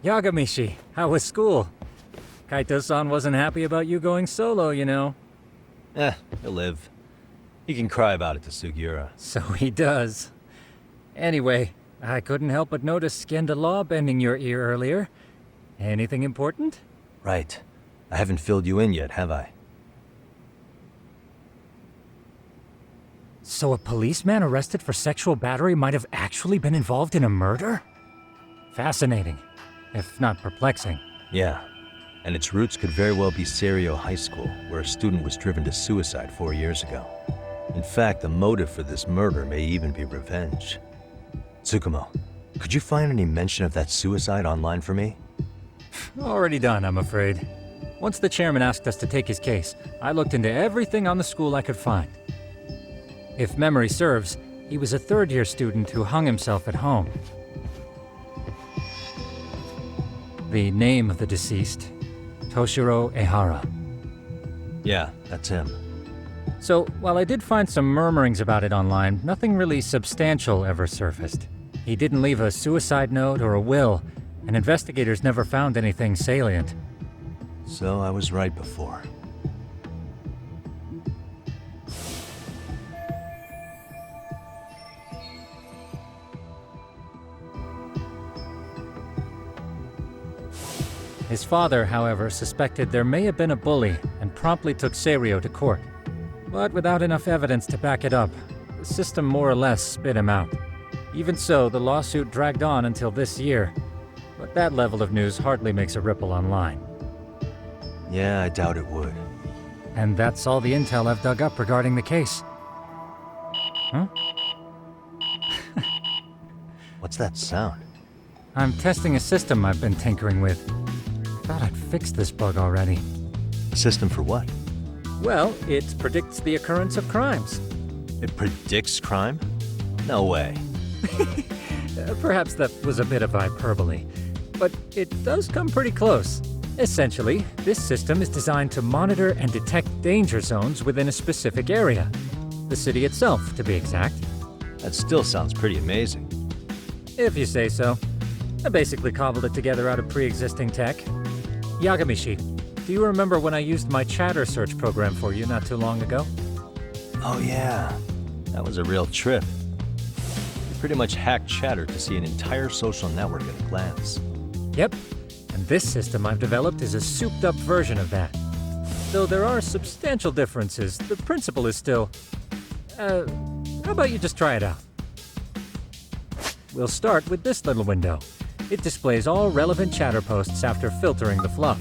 Yagamishi, how was school? Kaito-san wasn't happy about you going solo, you know. He'll live. He can cry about it to Sugiura. So he does. Anyway, I couldn't help but notice Skenda Law bending your ear earlier. Anything important? Right. I haven't filled you in yet, have I? So a policeman arrested for sexual battery might have actually been involved in a murder? Fascinating, if not perplexing. Yeah. And its roots could very well be Seiryo High School, where a student was driven to suicide 4 years ago. In fact, the motive for this murder may even be revenge. Tsukumo, could you find any mention of that suicide online for me? Already done, I'm afraid. Once the chairman asked us to take his case, I looked into everything on the school I could find. If memory serves, he was a third-year student who hung himself at home. The name of the deceased, Toshiro Ihara. Yeah, that's him. So, while I did find some murmurings about it online, nothing really substantial ever surfaced. He didn't leave a suicide note or a will, and investigators never found anything salient. So I was right before. His father, however, suspected there may have been a bully and promptly took Seiryo to court. But without enough evidence to back it up, the system more or less spit him out. Even so, the lawsuit dragged on until this year. But that level of news hardly makes a ripple online. Yeah, I doubt it would. And that's all the intel I've dug up regarding the case. Huh? What's that sound? I'm testing a system I've been tinkering with. Thought I'd fixed this bug already. A system for what? Well, it predicts the occurrence of crimes. It predicts crime? No way. Perhaps that was a bit of hyperbole, but it does come pretty close. Essentially, this system is designed to monitor and detect danger zones within a specific area. The city itself, to be exact. That still sounds pretty amazing. If you say so. I basically cobbled it together out of pre-existing tech. Yagamishi, do you remember when I used my chatter search program for you not too long ago? Oh yeah, that was a real trip. You pretty much hacked Chatter to see an entire social network at a glance. Yep, and this system I've developed is a souped-up version of that. Though there are substantial differences, the principle is still... how about you just try it out? We'll start with this little window. It displays all relevant chatter posts after filtering the fluff.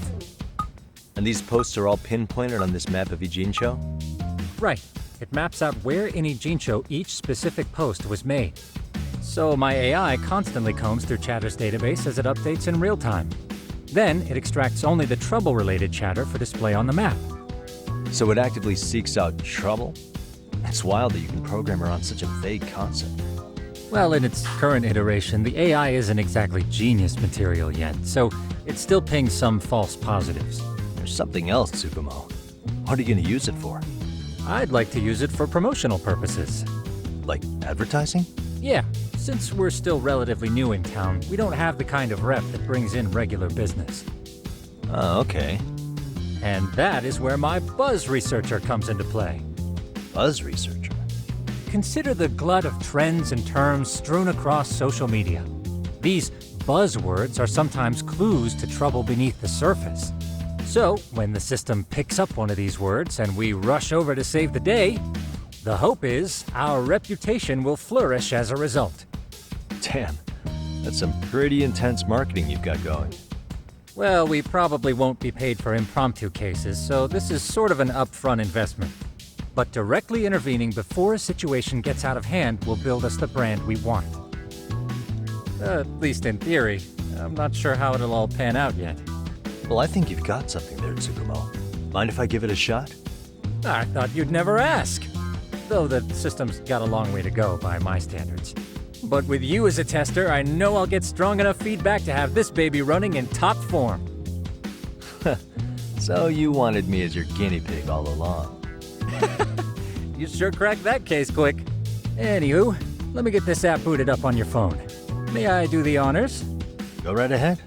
And these posts are all pinpointed on this map of Ijincho? Right. It maps out where in Ijincho each specific post was made. So my AI constantly combs through Chatter's database as it updates in real time. Then it extracts only the trouble-related chatter for display on the map. So it actively seeks out trouble? It's wild that you can program around such a vague concept. Well, in its current iteration, the AI isn't exactly genius material yet, so it still pings some false positives. There's something else, Tsukumo. What are you going to use it for? I'd like to use it for promotional purposes. Like advertising? Yeah, since we're still relatively new in town, we don't have the kind of rep that brings in regular business. Oh, okay. And that is where my buzz researcher comes into play. Buzz researcher? Consider the glut of trends and terms strewn across social media. These buzzwords are sometimes clues to trouble beneath the surface. So, when the system picks up one of these words and we rush over to save the day, the hope is our reputation will flourish as a result. Damn, that's some pretty intense marketing you've got going. Well, we probably won't be paid for impromptu cases, so this is sort of an upfront investment. But directly intervening before a situation gets out of hand will build us the brand we want. At least in theory. I'm not sure how it'll all pan out yet. Well, I think you've got something there, Tsukumo. Mind if I give it a shot? I thought you'd never ask. Though the system's got a long way to go by my standards. But with you as a tester, I know I'll get strong enough feedback to have this baby running in top form. So you wanted me as your guinea pig all along. You sure cracked that case quick. Anywho, let me get this app booted up on your phone. May I do the honors? Go right ahead.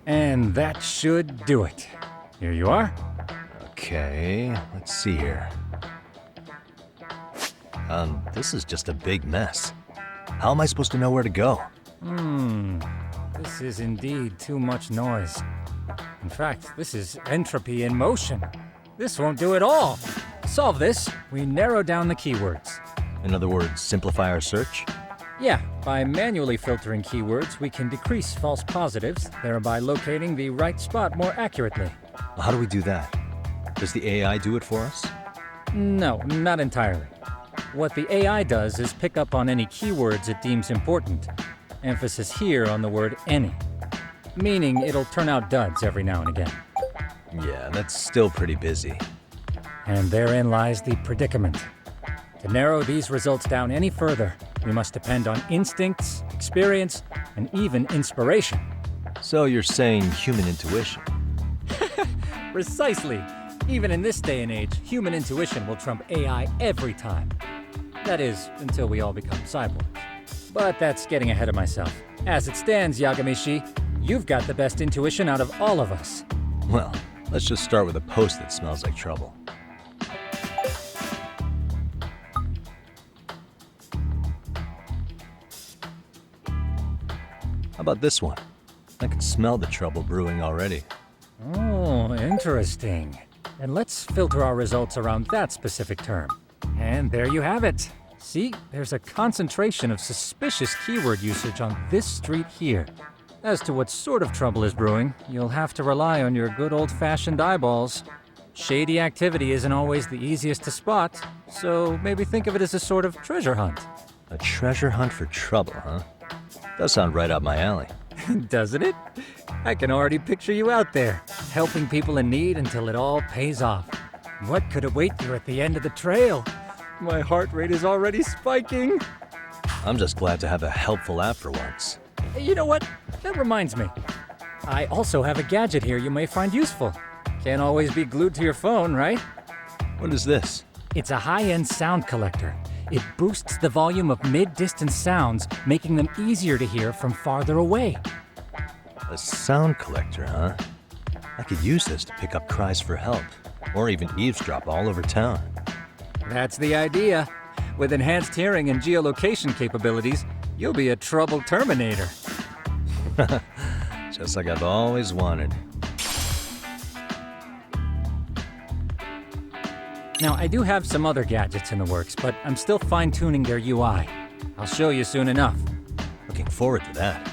And that should do it. Here you are. Okay, let's see here. This is just a big mess. How am I supposed to know where to go? This is indeed too much noise. In fact, this is entropy in motion. This won't do it all. To solve this, we narrow down the keywords. In other words, simplify our search? Yeah, By manually filtering keywords, we can decrease false positives, thereby locating the right spot more accurately. How do we do that? Does the AI do it for us? No, not entirely. What the AI does is pick up on any keywords it deems important. Emphasis here on the word any. Meaning it'll turn out duds every now and again. Yeah, that's still pretty busy. And therein lies the predicament. To narrow these results down any further, we must depend on instincts, experience, and even inspiration. So you're saying human intuition? Precisely. Even in this day and age, human intuition will trump AI every time. That is, until we all become cyborgs. But that's getting ahead of myself. As it stands, Yagamishi, you've got the best intuition out of all of us. Well, let's just start with a post that smells like trouble. How about this one? I can smell the trouble brewing already. Oh, interesting. And let's filter our results around that specific term. And there you have it. See, there's a concentration of suspicious keyword usage on this street here. As to what sort of trouble is brewing, you'll have to rely on your good old-fashioned eyeballs. Shady activity isn't always the easiest to spot, so maybe think of it as a sort of treasure hunt. A treasure hunt for trouble, huh? Does sound right up my alley. Doesn't it? I can already picture you out there, helping people in need until it all pays off. What could await you at the end of the trail? My heart rate is already spiking. I'm just glad to have a helpful app for once. You know what? That reminds me. I also have a gadget here you may find useful. Can't always be glued to your phone, right? What is this? It's a high-end sound collector. It boosts the volume of mid-distance sounds, making them easier to hear from farther away. A sound collector, huh? I could use this to pick up cries for help, or even eavesdrop all over town. That's the idea. With enhanced hearing and geolocation capabilities, you'll be a trouble terminator. Just like I've always wanted. Now, I do have some other gadgets in the works, but I'm still fine-tuning their UI. I'll show you soon enough. Looking forward to that.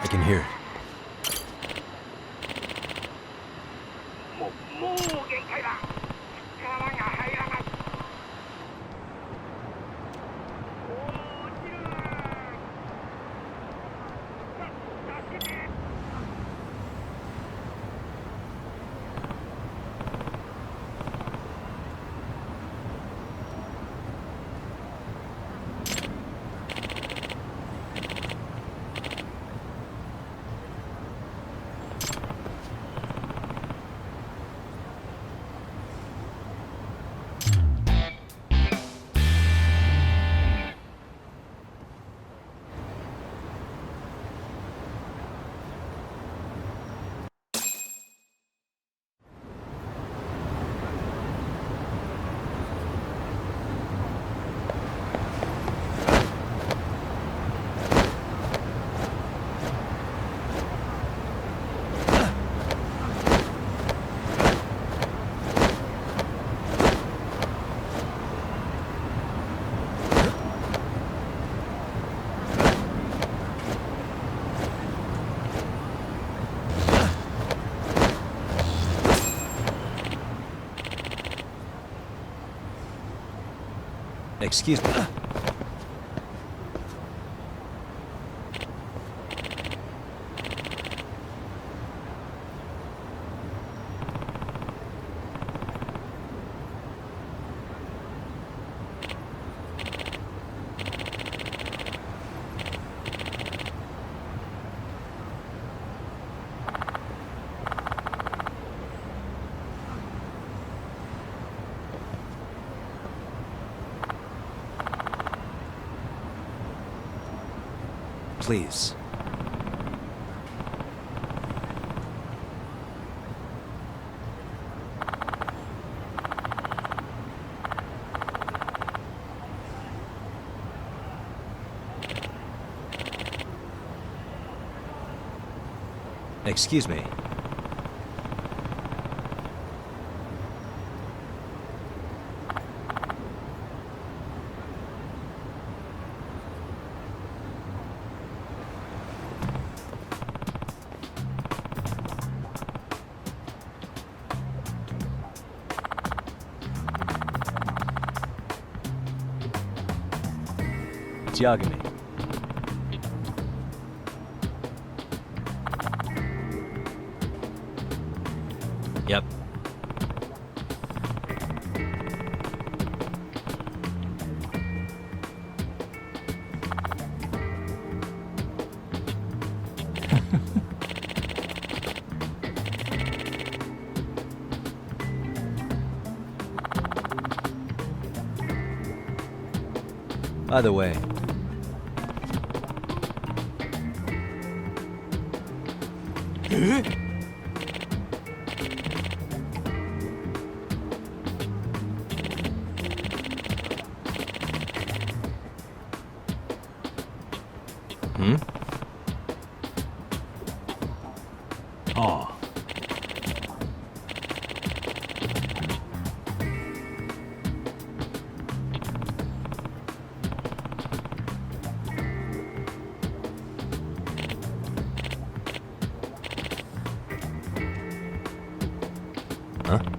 I can hear it. Excuse me. Please. Excuse me. Yagami. Yep. By the way, Oh. Huh?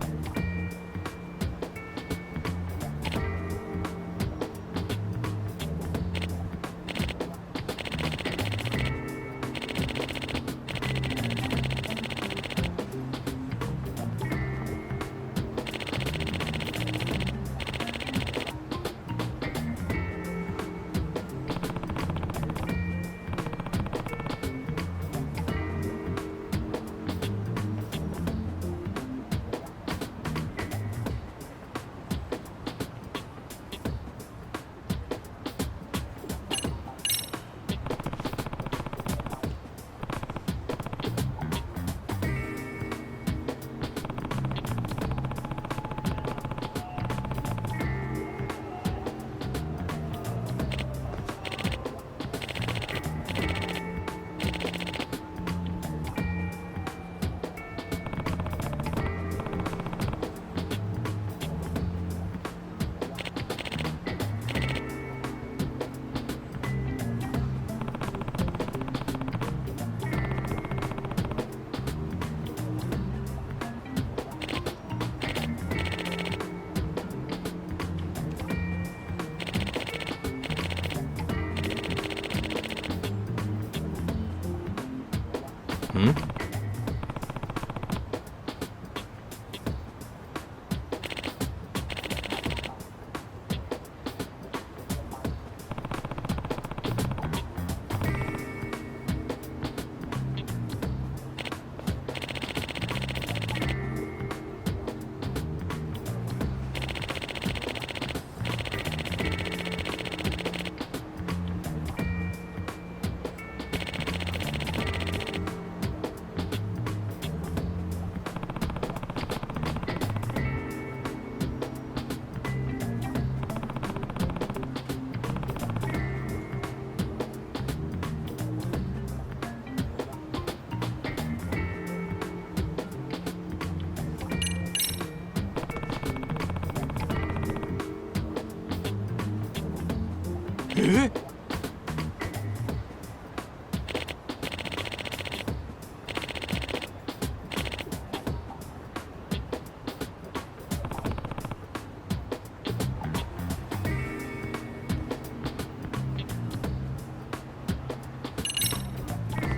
Hmm?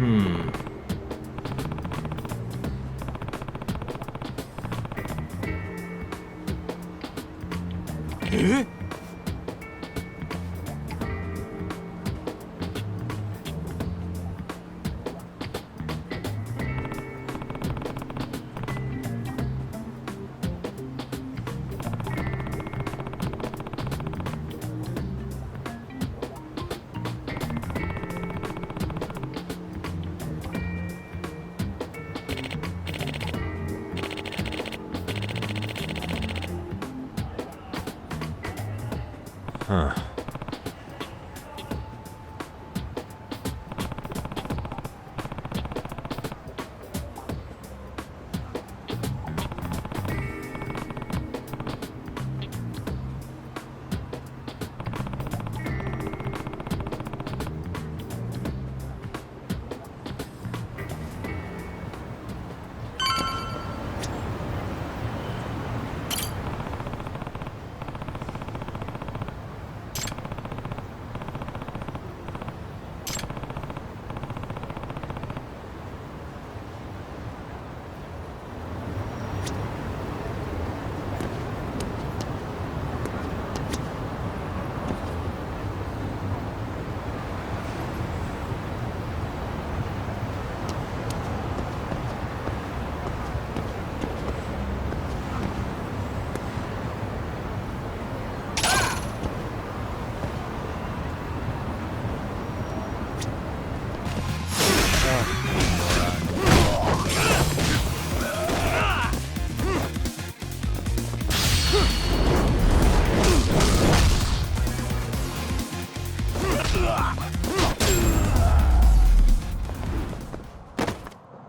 Huh.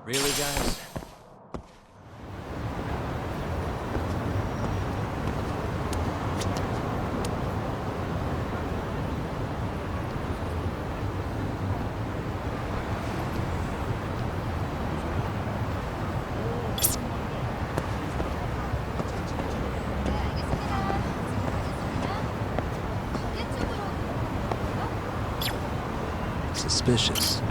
Really, guys? Suspicious.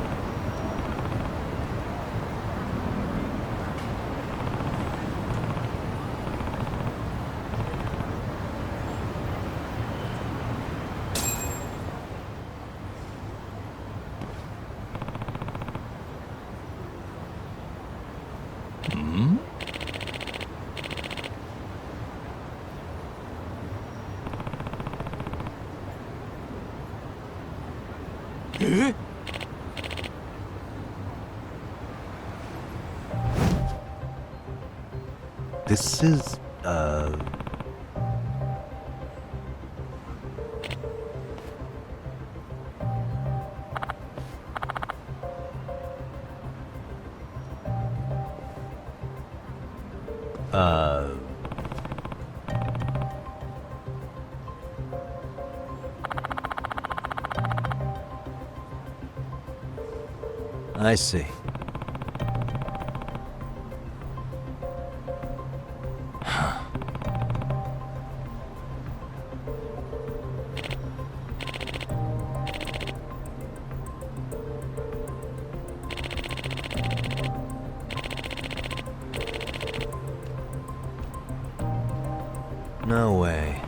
This is, I see. No way.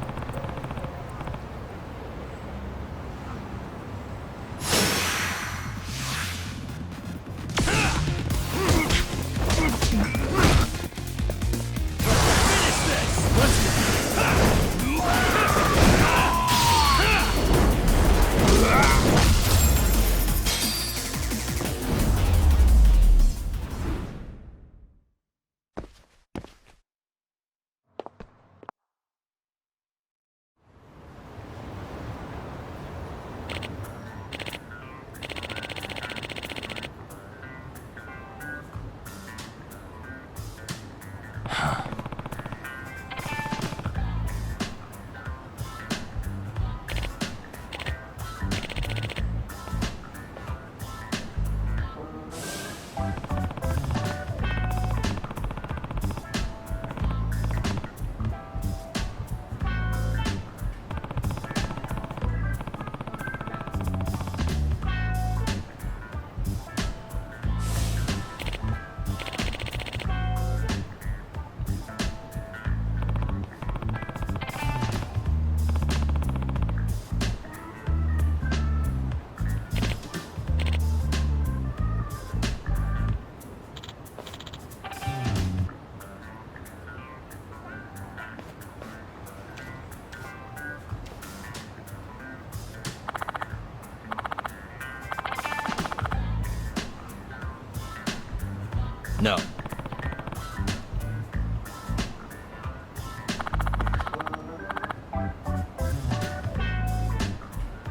No.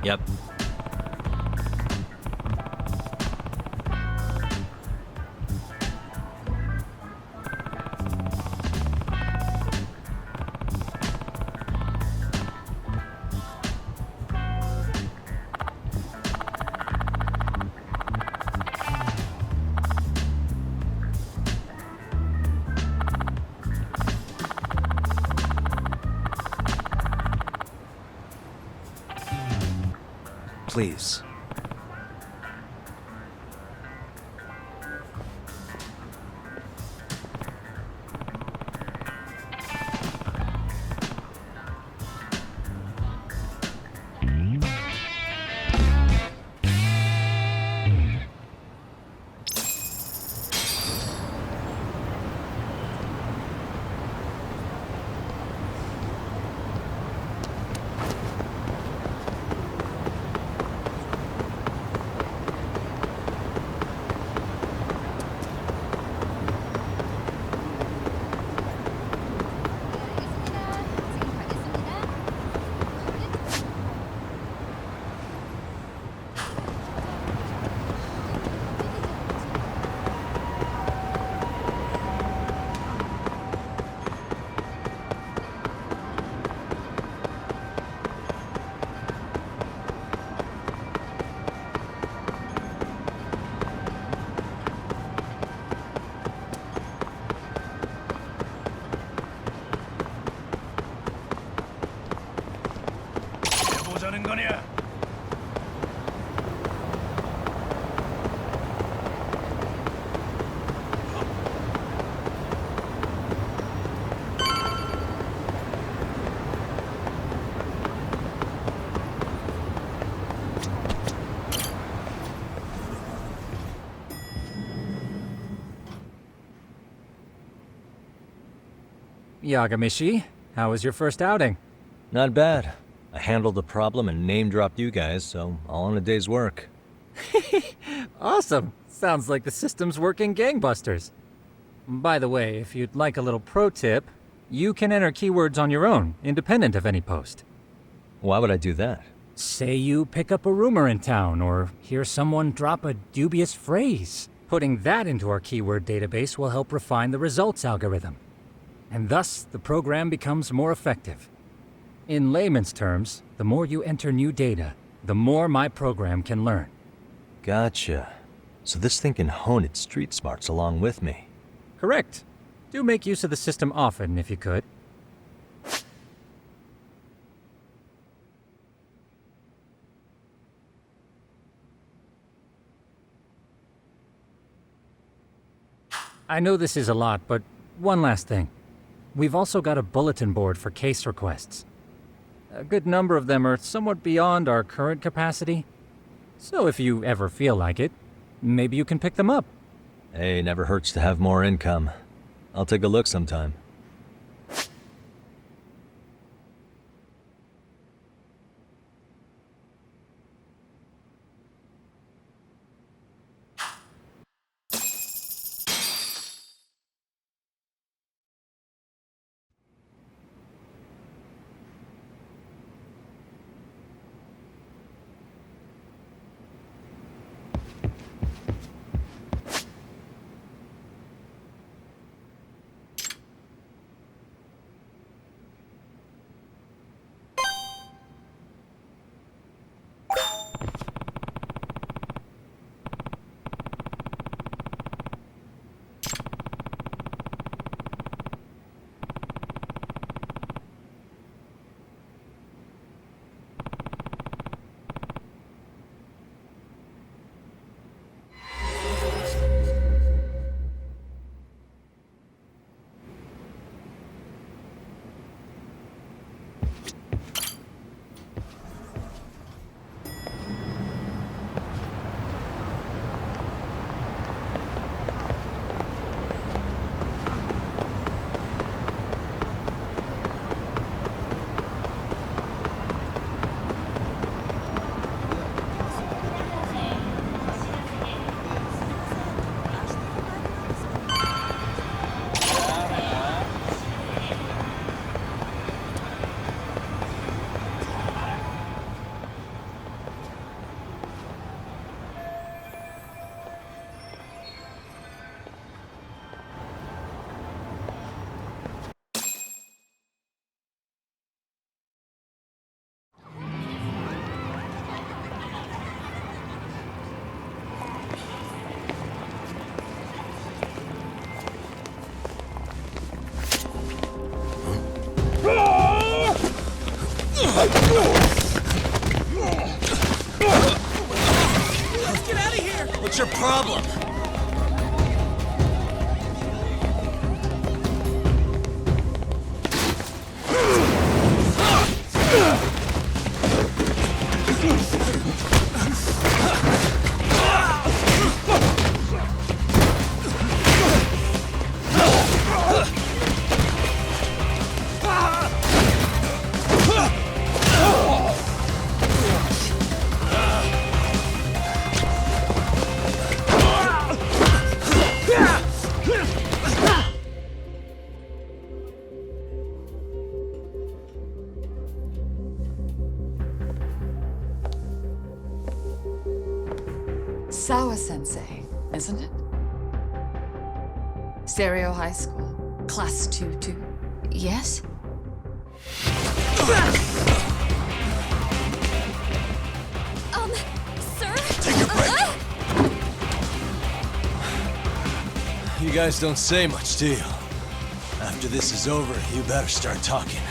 Yep. Please. Yagamishi, how was your first outing? Not bad. I handled the problem and name-dropped you guys, so all in a day's work. Awesome! Sounds like the system's working gangbusters. By the way, if you'd like a little pro tip, you can enter keywords on your own, independent of any post. Why would I do that? Say you pick up a rumor in town, or hear someone drop a dubious phrase. Putting that into our keyword database will help refine the results algorithm. And thus, the program becomes more effective. In layman's terms, the more you enter new data, the more my program can learn. Gotcha. So this thing can hone its street smarts along with me. Correct. Do make use of the system often, if you could. I know this is a lot, but one last thing. We've also got a bulletin board for case requests. A good number of them are somewhat beyond our current capacity. So if you ever feel like it, maybe you can pick them up. Hey, never hurts to have more income. I'll take a look sometime. What's your problem? Sawa-sensei, isn't it? Seiryo High School, Class 2-2. Yes? Sir? Take your break! You guys don't say much, do you? After this is over, you better start talking.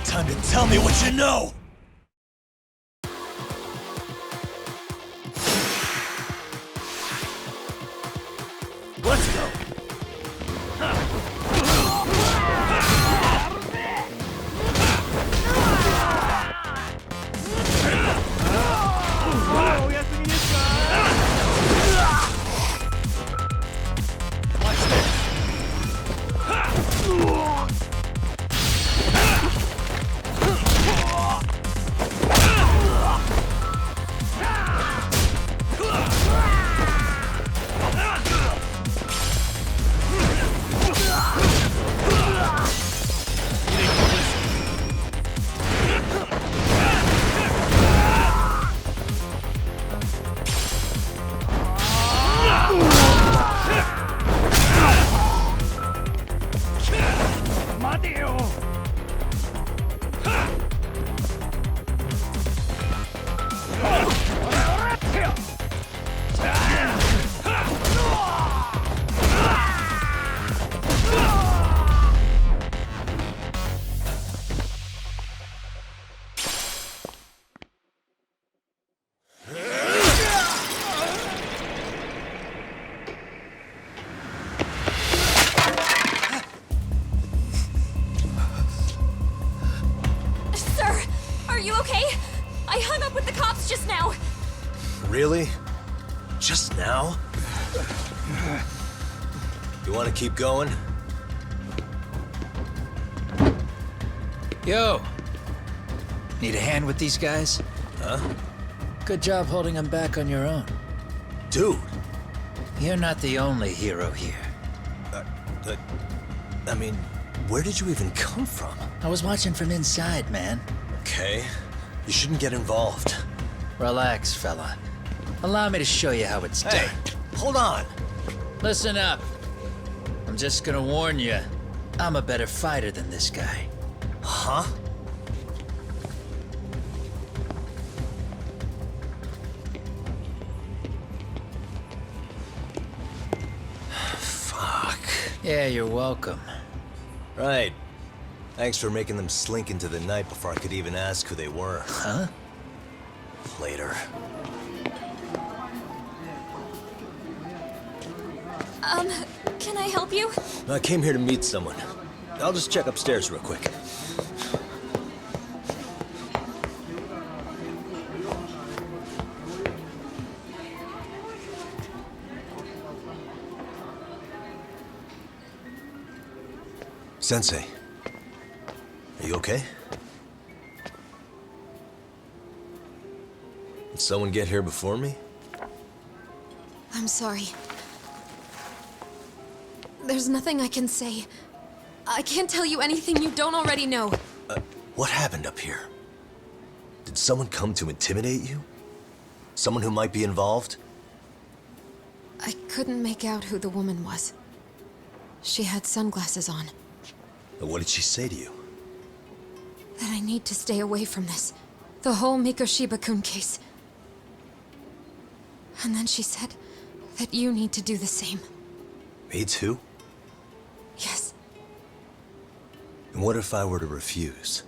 Time to tell me what you know! Let's go! Really? Just now? You want to keep going? Yo! Need a hand with these guys? Huh? Good job holding them back on your own. Dude! You're not the only hero here. I mean, where did you even come from? I was watching from inside, man. Okay. You shouldn't get involved. Relax, fella. Allow me to show you how it's done. Hey, hold on! Listen up. I'm just gonna warn you, I'm a better fighter than this guy. Huh? Fuck. Yeah, you're welcome. Right. Thanks for making them slink into the night before I could even ask who they were. Huh? Later. Can I help you? I came here to meet someone. I'll just check upstairs real quick. Sensei, are you okay? Did someone get here before me? I'm sorry. There's nothing I can say. I can't tell you anything you don't already know. What happened up here? Did someone come to intimidate you? Someone who might be involved? I couldn't make out who the woman was. She had sunglasses on. What did she say to you? That I need to stay away from this. The whole Mikoshiba-kun case. And then she said that you need to do the same. Me too? Yes. And what if I were to refuse?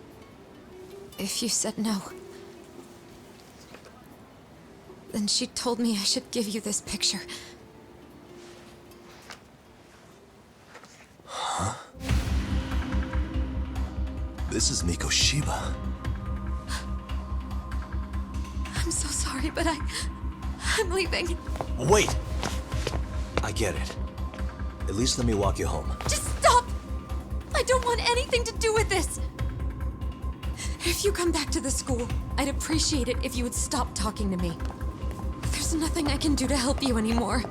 If you said no, Then she told me I should give you this picture. Huh? This is Mikoshiba. I'm so sorry, but I'm leaving. Wait! I get it. At least let me walk you home. Just stop! I don't want anything to do with this! If you come back to the school, I'd appreciate it if you would stop talking to me. There's nothing I can do to help you anymore.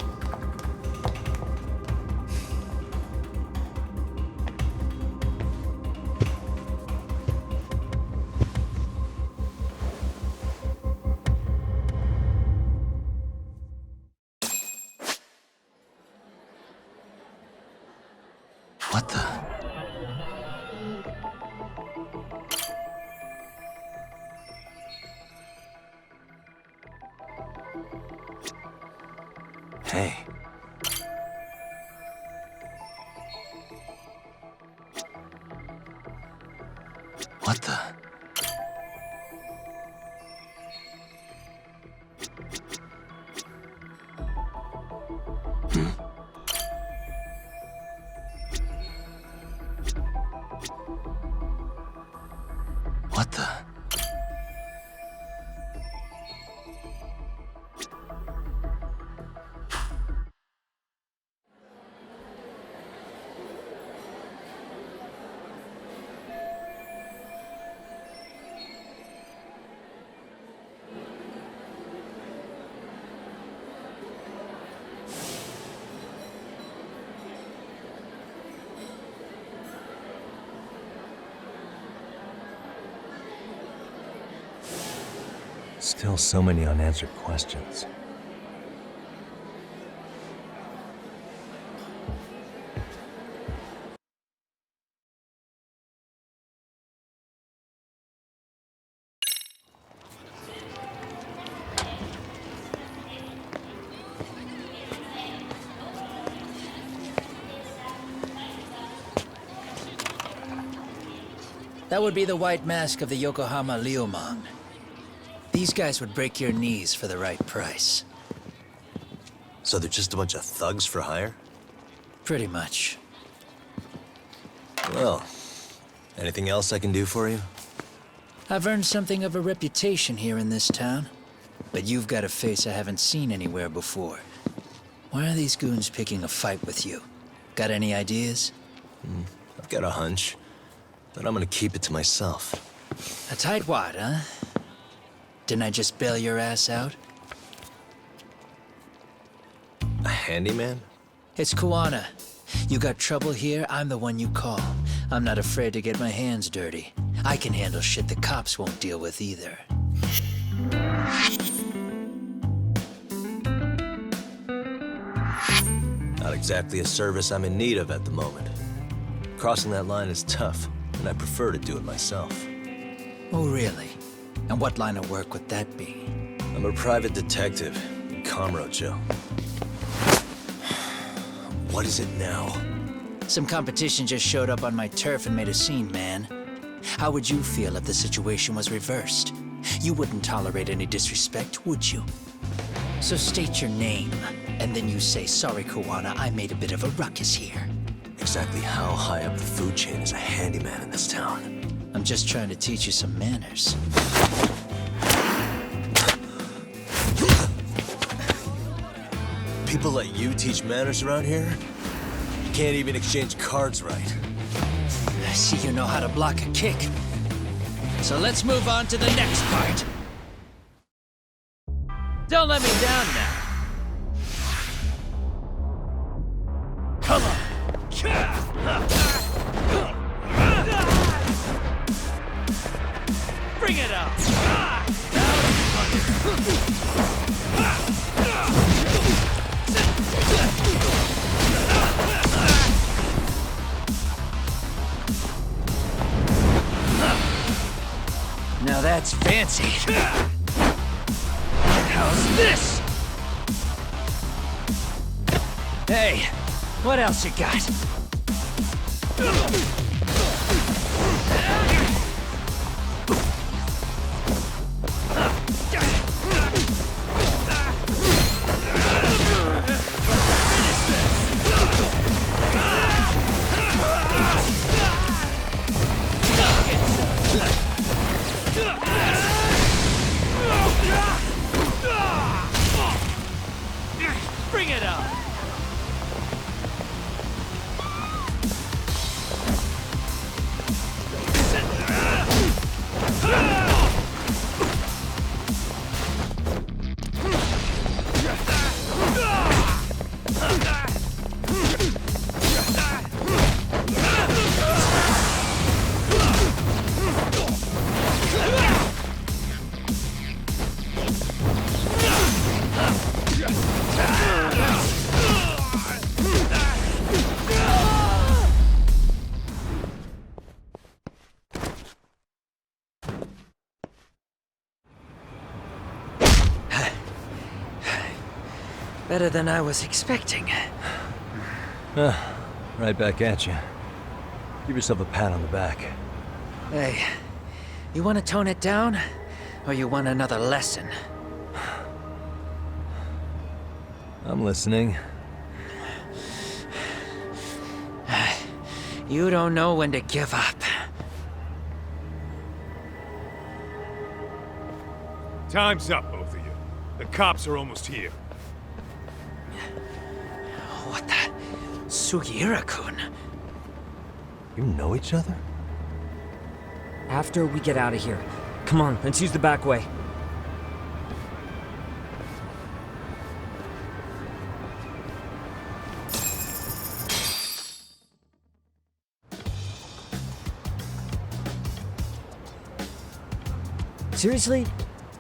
What the? Hey. What the? What the? Still so many unanswered questions. That would be the white mask of the Yokohama Liumang. These guys would break your knees for the right price. So they're just a bunch of thugs for hire? Pretty much. Well, anything else I can do for you? I've earned something of a reputation here in this town. But you've got a face I haven't seen anywhere before. Why are these goons picking a fight with you? Got any ideas? I've got a hunch, but I'm gonna keep it to myself. A tightwad, huh? Didn't I just bail your ass out? A handyman? It's Kuwana. You got trouble here, I'm the one you call. I'm not afraid to get my hands dirty. I can handle shit the cops won't deal with either. Not exactly a service I'm in need of at the moment. Crossing that line is tough, and I prefer to do it myself. Oh, really? And what line of work would that be? I'm a private detective in Kamurocho. What is it now? Some competition just showed up on my turf and made a scene, man. How would you feel if the situation was reversed? You wouldn't tolerate any disrespect, would you? So state your name, and then you say, sorry, Kuwana, I made a bit of a ruckus here. Exactly how high up the food chain is a handyman in this town? I'm just trying to teach you some manners. People let you teach manners around here? You can't even exchange cards right. I see you know how to block a kick. So let's move on to the next part. Don't let me down now. Come on. Bring it on. Now that's fancy. How's this? Hey, what else you got? Better than I was expecting. Right back at you. Give yourself a pat on the back. Hey, you want to tone it down? Or you want another lesson? I'm listening. You don't know when to give up. Time's up, both of you. The cops are almost here. What the? Sugiura-kun? You know each other? After we get out of here. Come on, let's use the back way. Seriously?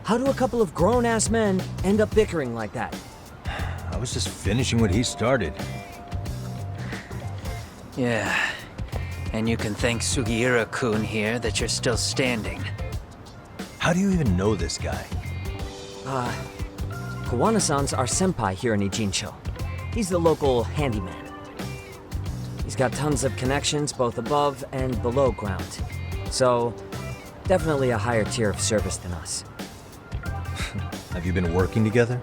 How do a couple of grown-ass men end up bickering like that? I was just finishing what he started. Yeah. And you can thank Sugiura-kun here that you're still standing. How do you even know this guy? Kawana-san's our senpai here in Ijincho. He's the local handyman. He's got tons of connections both above and below ground. So, definitely a higher tier of service than us. Have you been working together?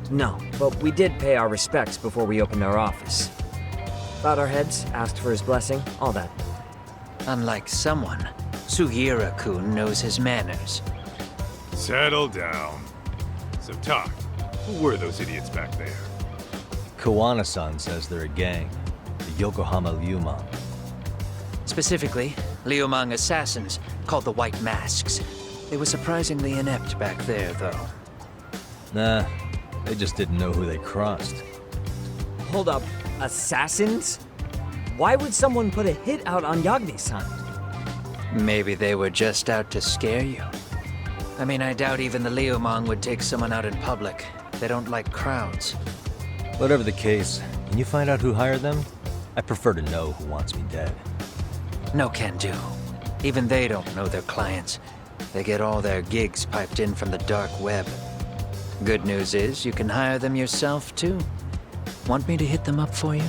No, but we did pay our respects before we opened our office. Bowed our heads, asked for his blessing, all that. Unlike someone, Sugiura-kun knows his manners. Settle down. So, talk. Who were those idiots back there? Kawana-san says they're a gang. The Yokohama Ryuman. Specifically, Ryuman assassins, called the White Masks. They were surprisingly inept back there, though. Nah, they just didn't know who they crossed. Hold up, assassins? Why would someone put a hit out on Yagami-san? Maybe they were just out to scare you. I mean, I doubt even the Ryuman would take someone out in public. They don't like crowds. Whatever the case, can you find out who hired them? I prefer to know who wants me dead. No can do. Even they don't know their clients. They get all their gigs piped in from the dark web. Good news is, you can hire them yourself, too. Want me to hit them up for you?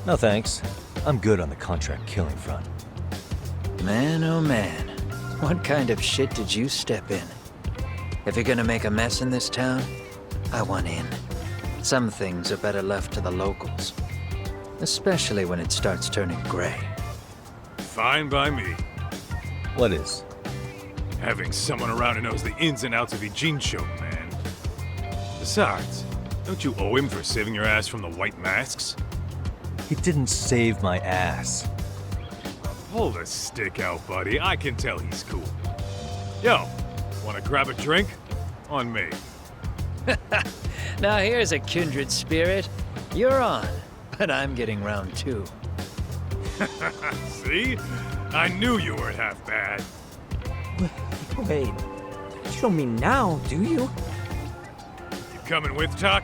No thanks. I'm good on the contract killing front. Man, oh man. What kind of shit did you step in? If you're gonna make a mess in this town, I want in. Some things are better left to the locals. Especially when it starts turning gray. Fine by me. What is? Having someone around who knows the ins and outs of Ijincho, man. Besides, don't you owe him for saving your ass from the White Masks? He didn't save my ass. Pull the stick out, buddy. I can tell he's cool. Yo, wanna grab a drink? On me. Now here's a kindred spirit. You're on, but I'm getting round two. See? I knew you weren't half bad. Wait, you don't mean now, do you? You coming with, Talk?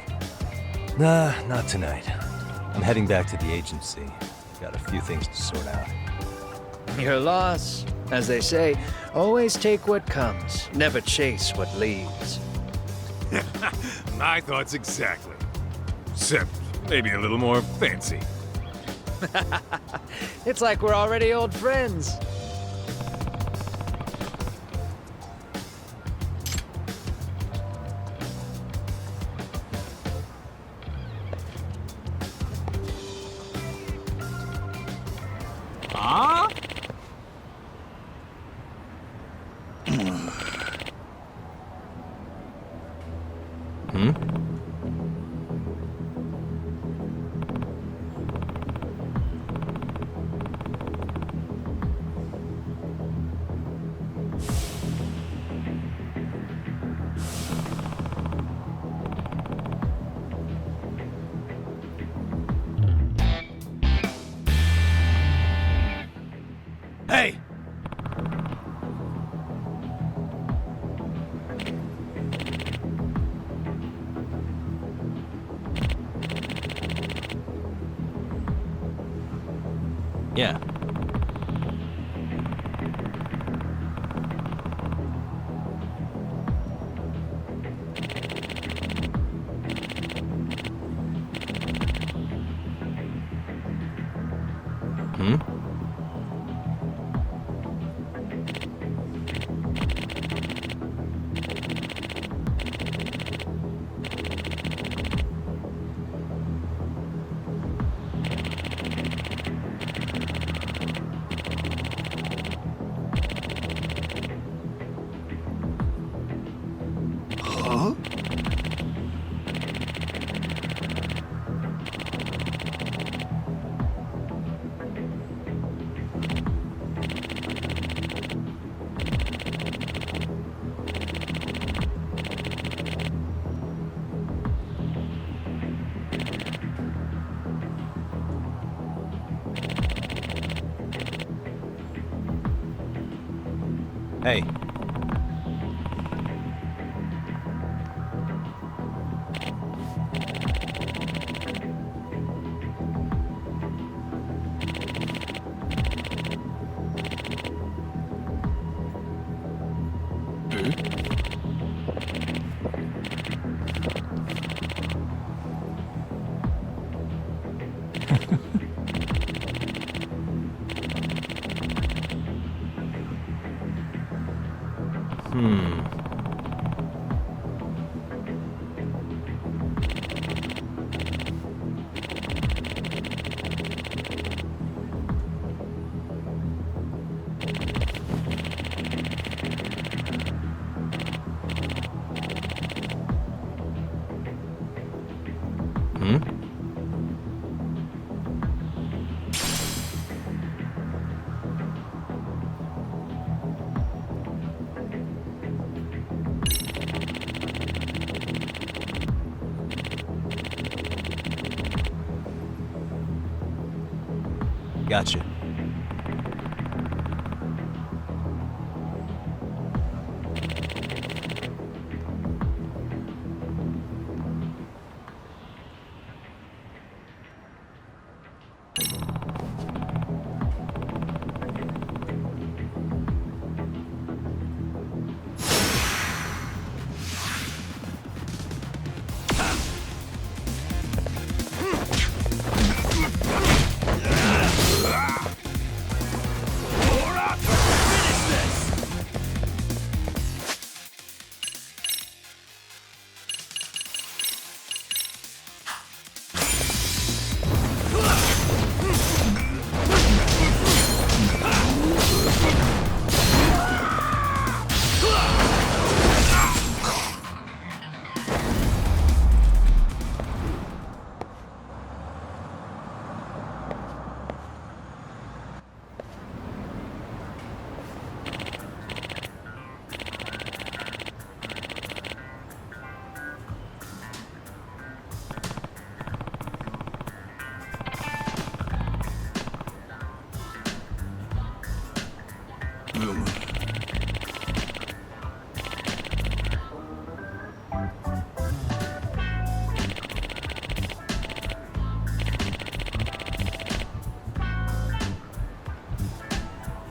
Nah, not tonight. I'm heading back to the agency. Got a few things to sort out. Your loss. As they say, always take what comes, never chase what leaves. My thoughts exactly. Except maybe a little more fancy. It's like we're already old friends. Huh? Hey! Yeah. Hey. Gotcha.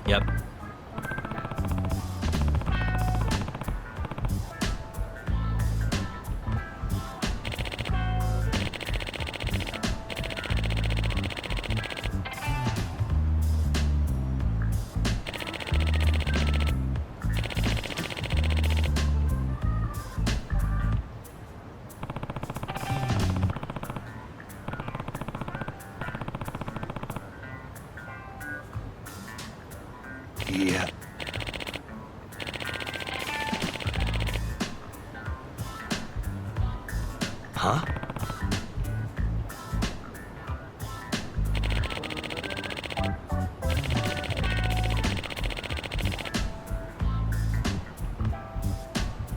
Yep. Yeah. Huh?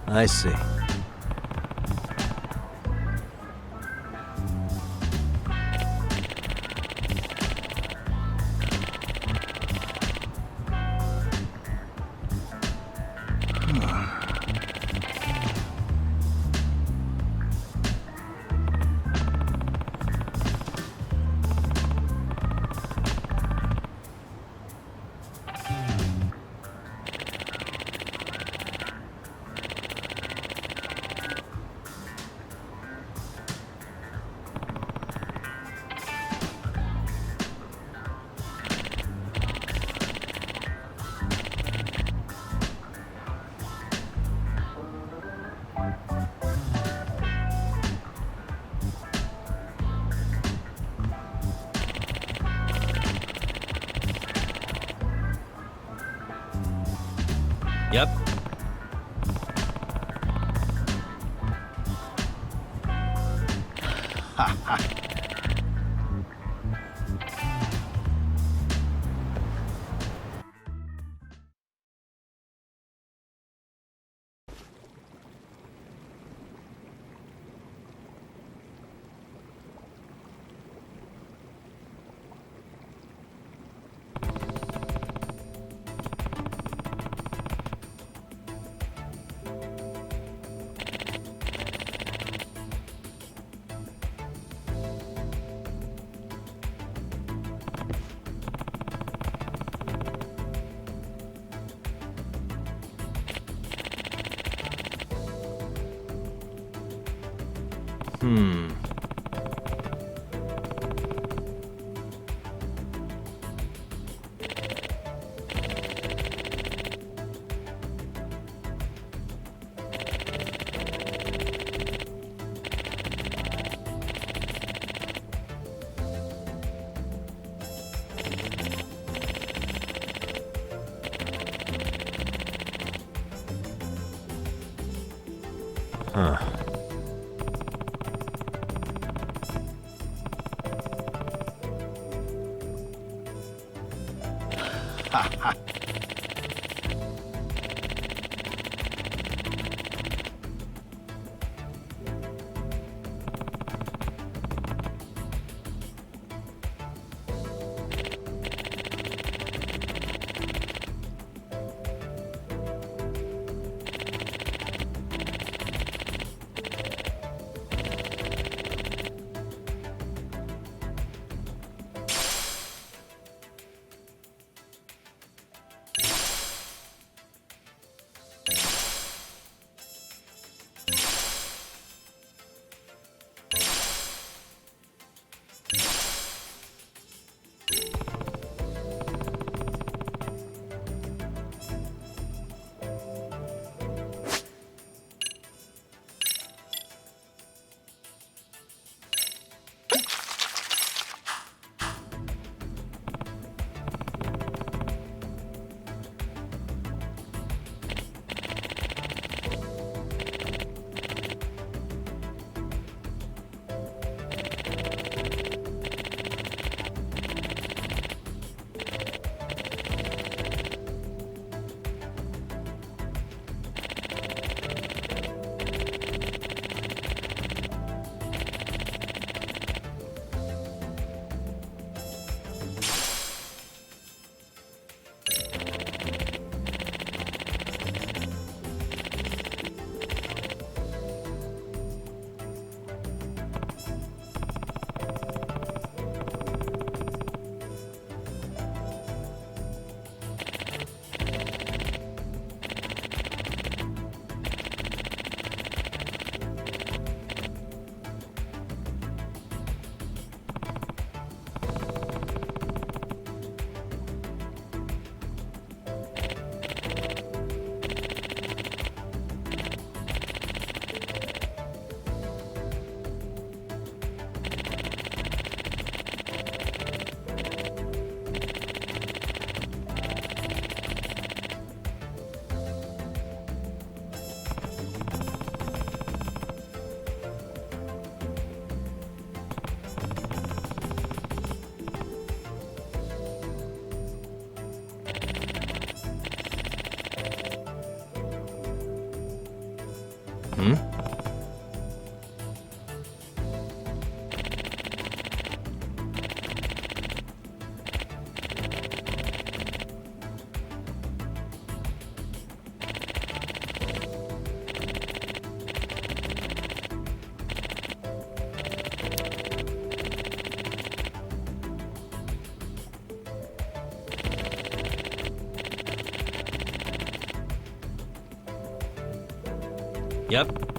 I see. Yep. Ha ha. Huh. Yep.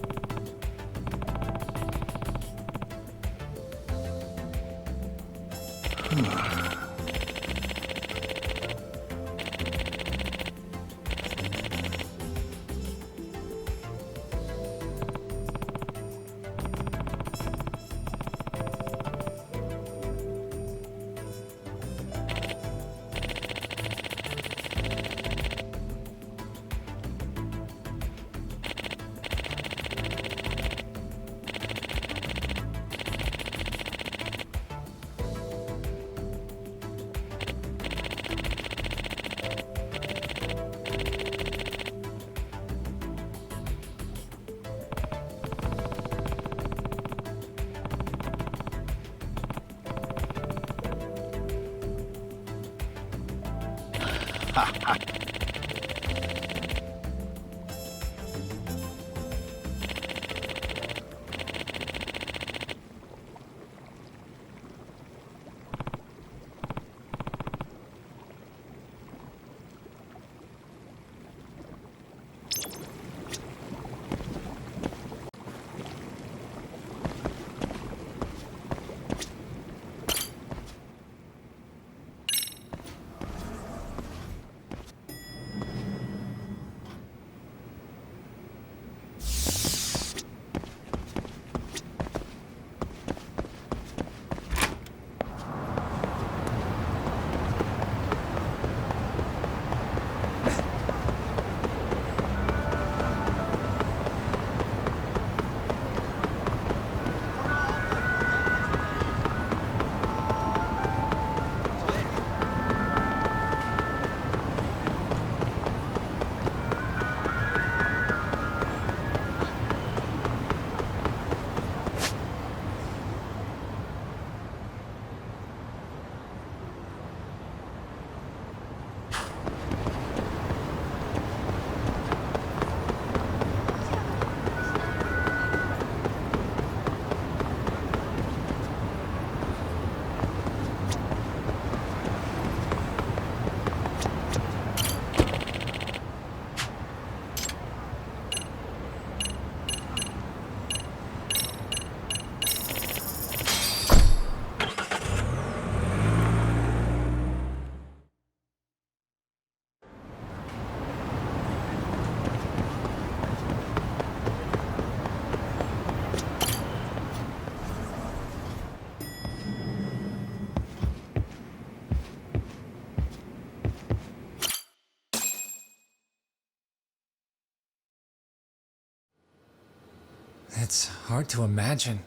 It's hard to imagine.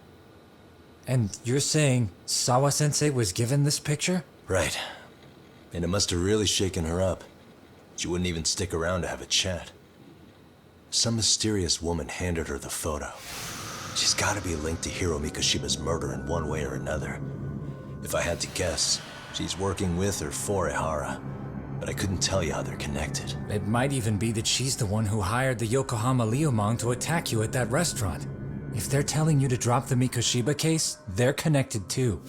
And you're saying Sawa-sensei was given this picture? Right. And it must have really shaken her up. She wouldn't even stick around to have a chat. Some mysterious woman handed her the photo. She's gotta be linked to Hiro Mikoshiba's murder in one way or another. If I had to guess, she's working with or for Ihara. But I couldn't tell you how they're connected. It might even be that she's the one who hired the Yokohama Liumang to attack you at that restaurant. If they're telling you to drop the Mikoshiba case, they're connected too.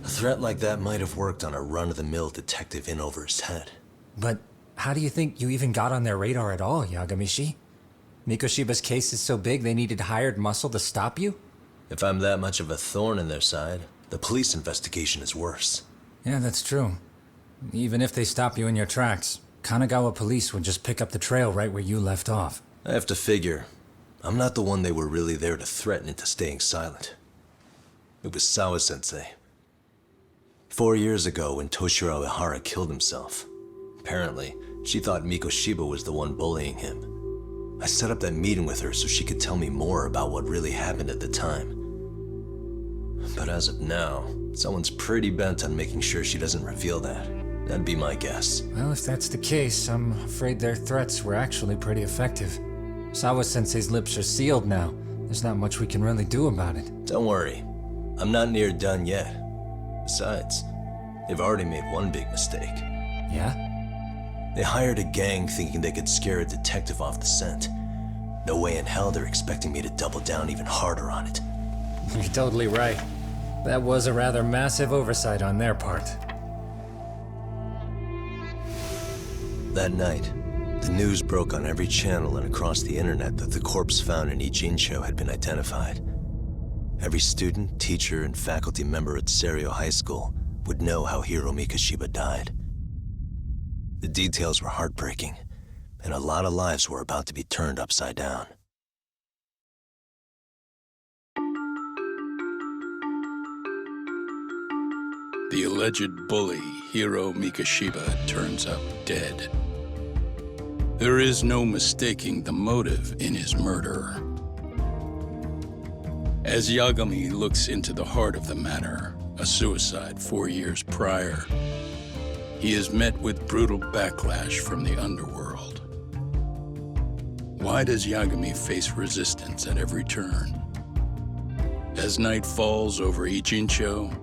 A threat like that might have worked on a run-of-the-mill detective in over his head. But how do you think you even got on their radar at all, Yagamishi? Mikoshiba's case is so big they needed hired muscle to stop you? If I'm that much of a thorn in their side, the police investigation is worse. Yeah, that's true. Even if they stop you in your tracks, Kanagawa police would just pick up the trail right where you left off. I have to figure, I'm not the one they were really there to threaten into staying silent. It was Sawa-sensei. 4 years ago, when Toshiro Ihara killed himself, apparently, she thought Mikoshiba was the one bullying him. I set up that meeting with her so she could tell me more about what really happened at the time. But as of now, someone's pretty bent on making sure she doesn't reveal that. That'd be my guess. Well, if that's the case, I'm afraid their threats were actually pretty effective. Sawa-sensei's lips are sealed now. There's not much we can really do about it. Don't worry. I'm not near done yet. Besides, they've already made one big mistake. Yeah? They hired a gang thinking they could scare a detective off the scent. No way in hell they're expecting me to double down even harder on it. You're totally right. That was a rather massive oversight on their part. That night, the news broke on every channel and across the internet that the corpse found in Ijincho had been identified. Every student, teacher, and faculty member at Seiryo High School would know how Hiro Mikoshiba died. The details were heartbreaking, and a lot of lives were about to be turned upside down. The alleged bully, Hiro Mikoshiba, turns up dead. There is no mistaking the motive in his murder. As Yagami looks into the heart of the matter, a suicide 4 years prior, he is met with brutal backlash from the underworld. Why does Yagami face resistance at every turn? As night falls over Ijincho,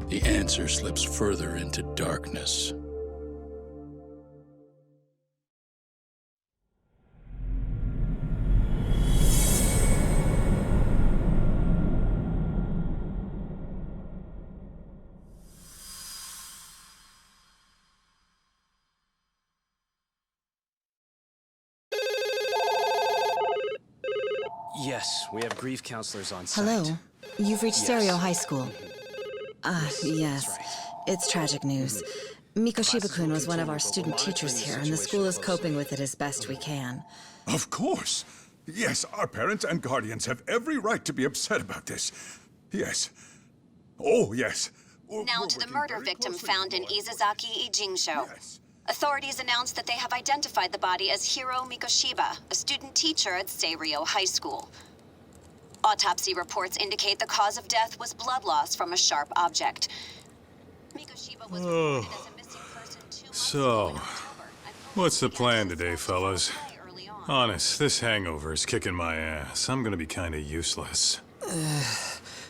the answer slips further into darkness. Yes, we have grief counselors on site. Hello. You've reached Yes. Seiryo High School. Yes. It's tragic news. Mikoshiba-kun was one of our student teachers here, and the school is coping with it as best we can. Of course. Yes, our parents and guardians have every right to be upset about this. Yes. Oh, yes. Now to the murder victim found in Izazaki, Ijincho. Authorities announced that they have identified the body as Hiro Mikoshiba, a student teacher at Seiryo High School. Autopsy reports indicate the cause of death was blood loss from a sharp object. Mikoshiba was reported as a missing person 2 months ago in So, October. what's the plan today, fellas? Honest, this hangover is kicking my ass. I'm gonna be kinda useless.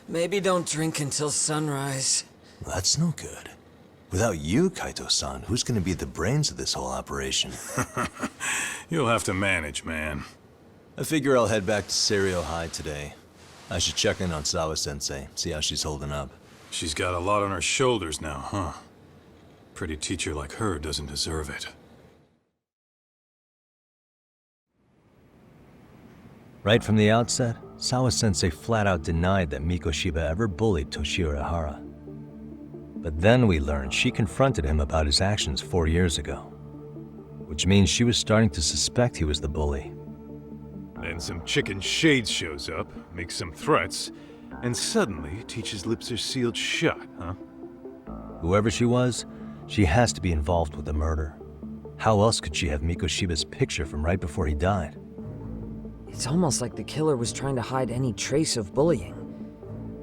Maybe don't drink until sunrise. That's no good. Without you, Kaito-san, who's gonna be the brains of this whole operation? You'll have to manage, man. I figure I'll head back to Seiryo High today. I should check in on Sawa-sensei, see how she's holding up. She's got a lot on her shoulders now, huh? Pretty teacher like her doesn't deserve it. Right from the outset, Sawa-sensei flat out denied that Mikoshiba ever bullied Toshiro Ihara. But then we learned she confronted him about his actions 4 years ago, which means she was starting to suspect he was the bully. Then some chicken shade shows up, makes some threats, and suddenly teacher's lips are sealed shut, huh? Whoever she was, she has to be involved with the murder. How else could she have Mikoshiba's picture from right before he died? It's almost like the killer was trying to hide any trace of bullying.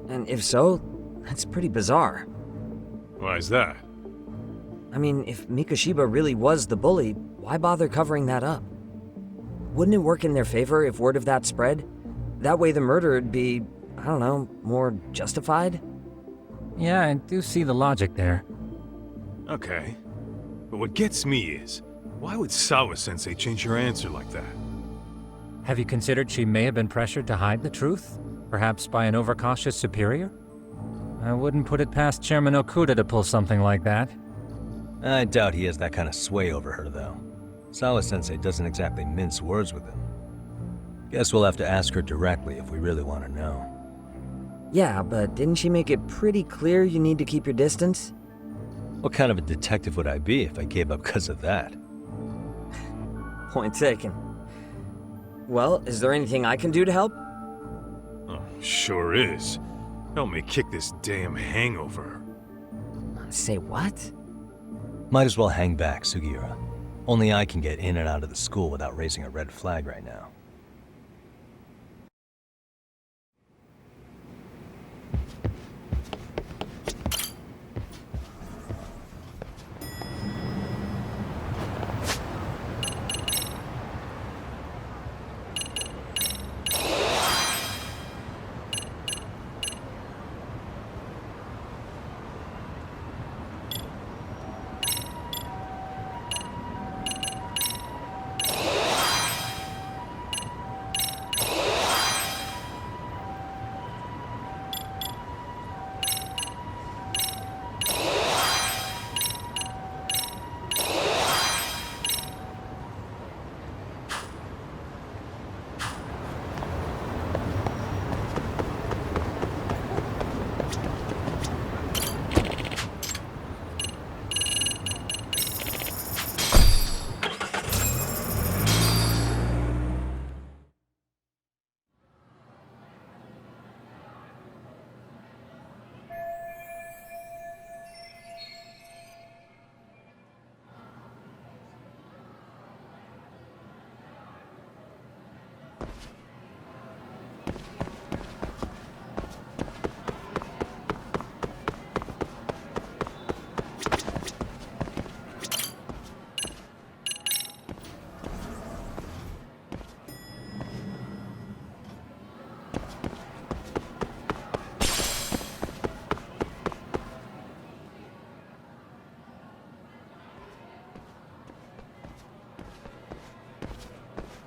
And if so, that's pretty bizarre. Why is that? I mean, if Mikoshiba really was the bully, why bother covering that up? Wouldn't it work in their favor if word of that spread? That way the murder would be, I don't know, more justified? Yeah, I do see the logic there. Okay. But what gets me is, why would Sawa-sensei change her answer like that? Have you considered she may have been pressured to hide the truth? Perhaps by an overcautious superior? I wouldn't put it past Chairman Okuda to pull something like that. I doubt he has that kind of sway over her, though. Sawa-sensei doesn't exactly mince words with him. Guess we'll have to ask her directly if we really want to know. Yeah, but didn't she make it pretty clear you need to keep your distance? What kind of a detective would I be if I gave up because of that? Point taken. Well, is there anything I can do to help? Oh, sure is. Help me kick this damn hangover. Say what? Might as well hang back, Sugiura. Only I can get in and out of the school without raising a red flag right now.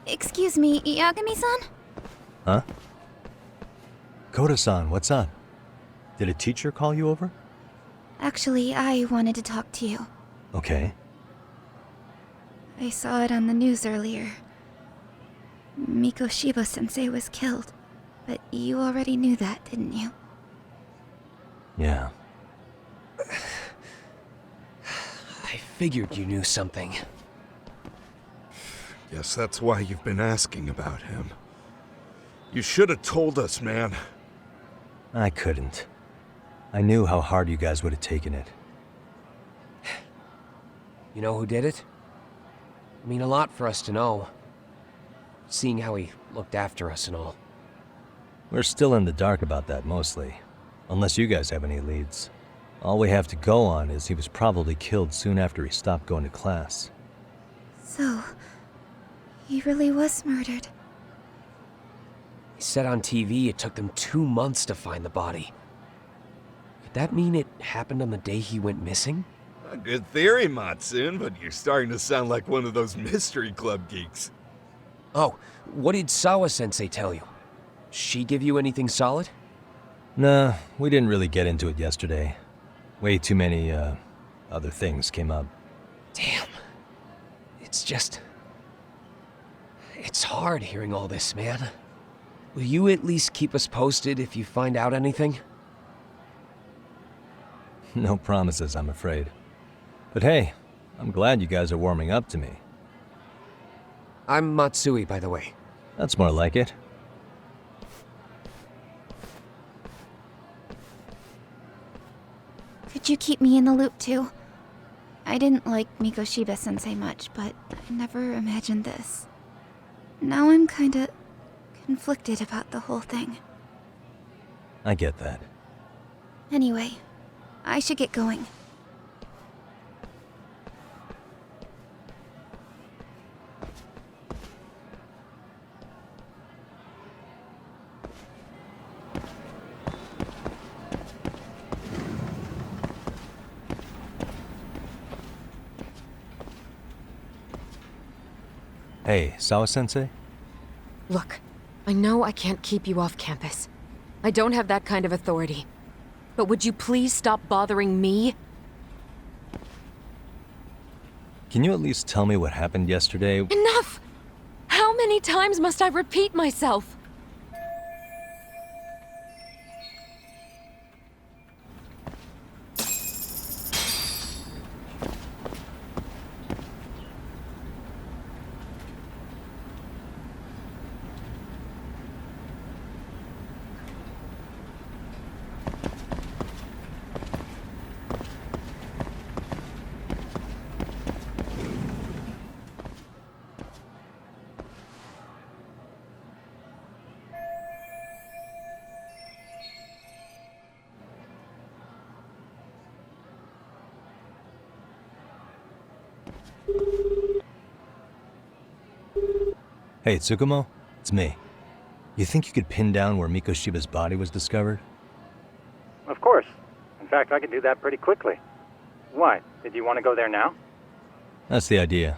Excuse me, Yagami-san? Huh? Koda-san, what's up? Did a teacher call you over? Actually, I wanted to talk to you. Okay. I saw it on the news earlier. Mikoshiba-sensei was killed. But you already knew that, didn't you? Yeah. I figured you knew something. Guess that's why you've been asking about him. You should have told us, man. I couldn't. I knew how hard you guys would have taken it. You know who did it? I mean a lot for us to know. Seeing how he looked after us and all. We're still in the dark about that, mostly. Unless you guys have any leads. All we have to go on is he was probably killed soon after he stopped going to class. So, he really was murdered. He said on TV it took them 2 months to find the body. Could that mean it happened on the day he went missing? A good theory, Matsune, but you're starting to sound like one of those mystery club geeks. Oh, what did Sawa-sensei tell you? She give you anything solid? Nah, we didn't really get into it yesterday. Way too many, other things came up. Damn. It's hard hearing all this, man. Will you at least keep us posted if you find out anything? No promises, I'm afraid. But hey, I'm glad you guys are warming up to me. I'm Matsui, by the way. That's more like it. Could you keep me in the loop too? I didn't like Mikoshiba-sensei much, but I never imagined this. Now I'm kinda conflicted about the whole thing. I get that. Anyway, I should get going. Hey, Sawa-sensei? Look, I know I can't keep you off campus. I don't have that kind of authority. But would you please stop bothering me? Can you at least tell me what happened yesterday? Enough! How many times must I repeat myself? Hey, Tsukumo? It's me. You think you could pin down where Mikoshiba's body was discovered? Of course. In fact, I can do that pretty quickly. Why? Did you want to go there now? That's the idea.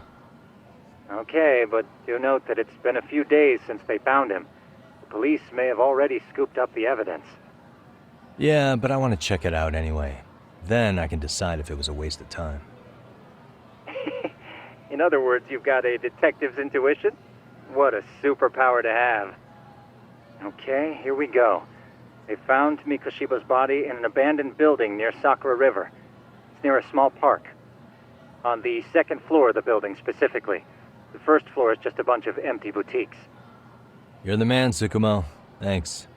Okay, but do note that it's been a few days since they found him. The police may have already scooped up the evidence. Yeah, but I want to check it out anyway. Then I can decide if it was a waste of time. In other words, you've got a detective's intuition? What a superpower to have. Okay, here we go. They found Mikoshiba's body in an abandoned building near Sakura River. It's near a small park. On the second floor of the building, specifically. The first floor is just a bunch of empty boutiques. You're the man, Tsukumo. Thanks.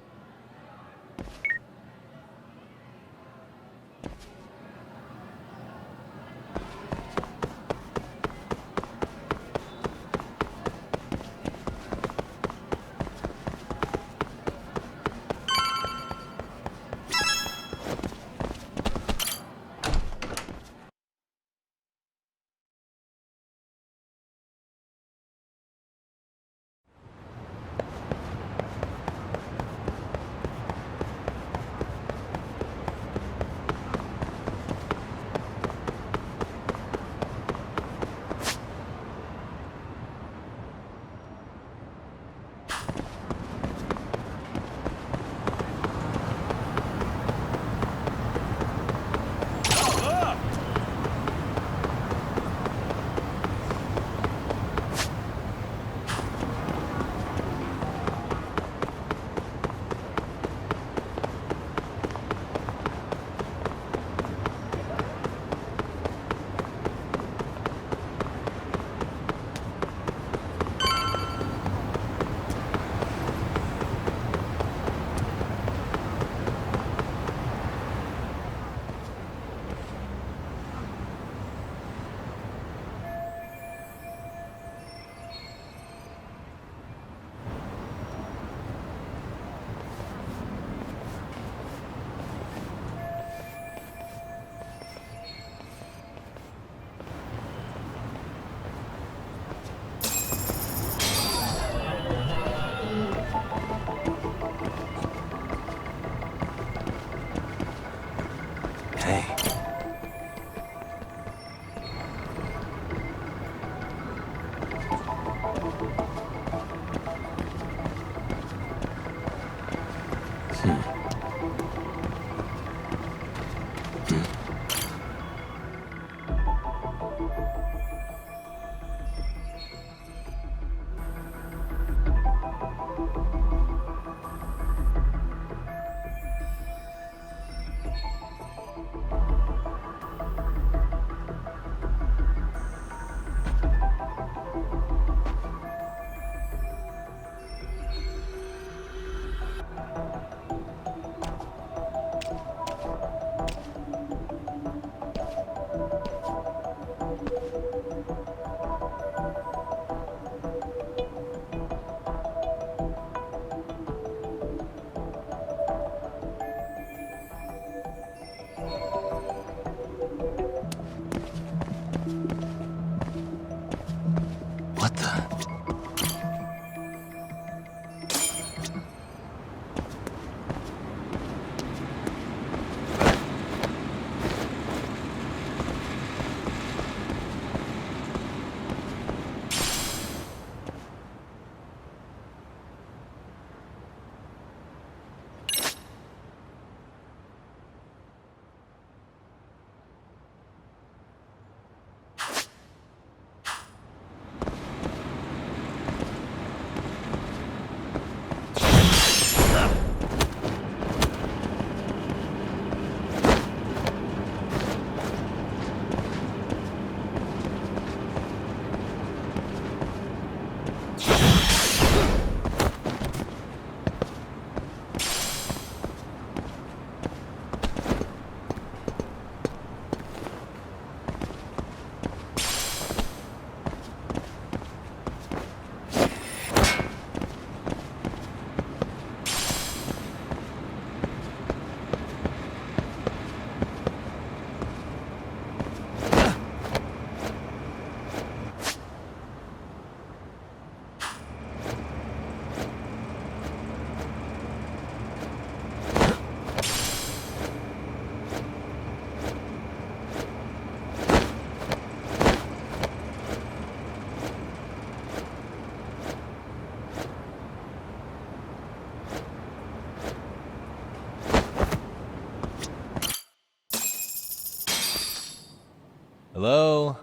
Hello?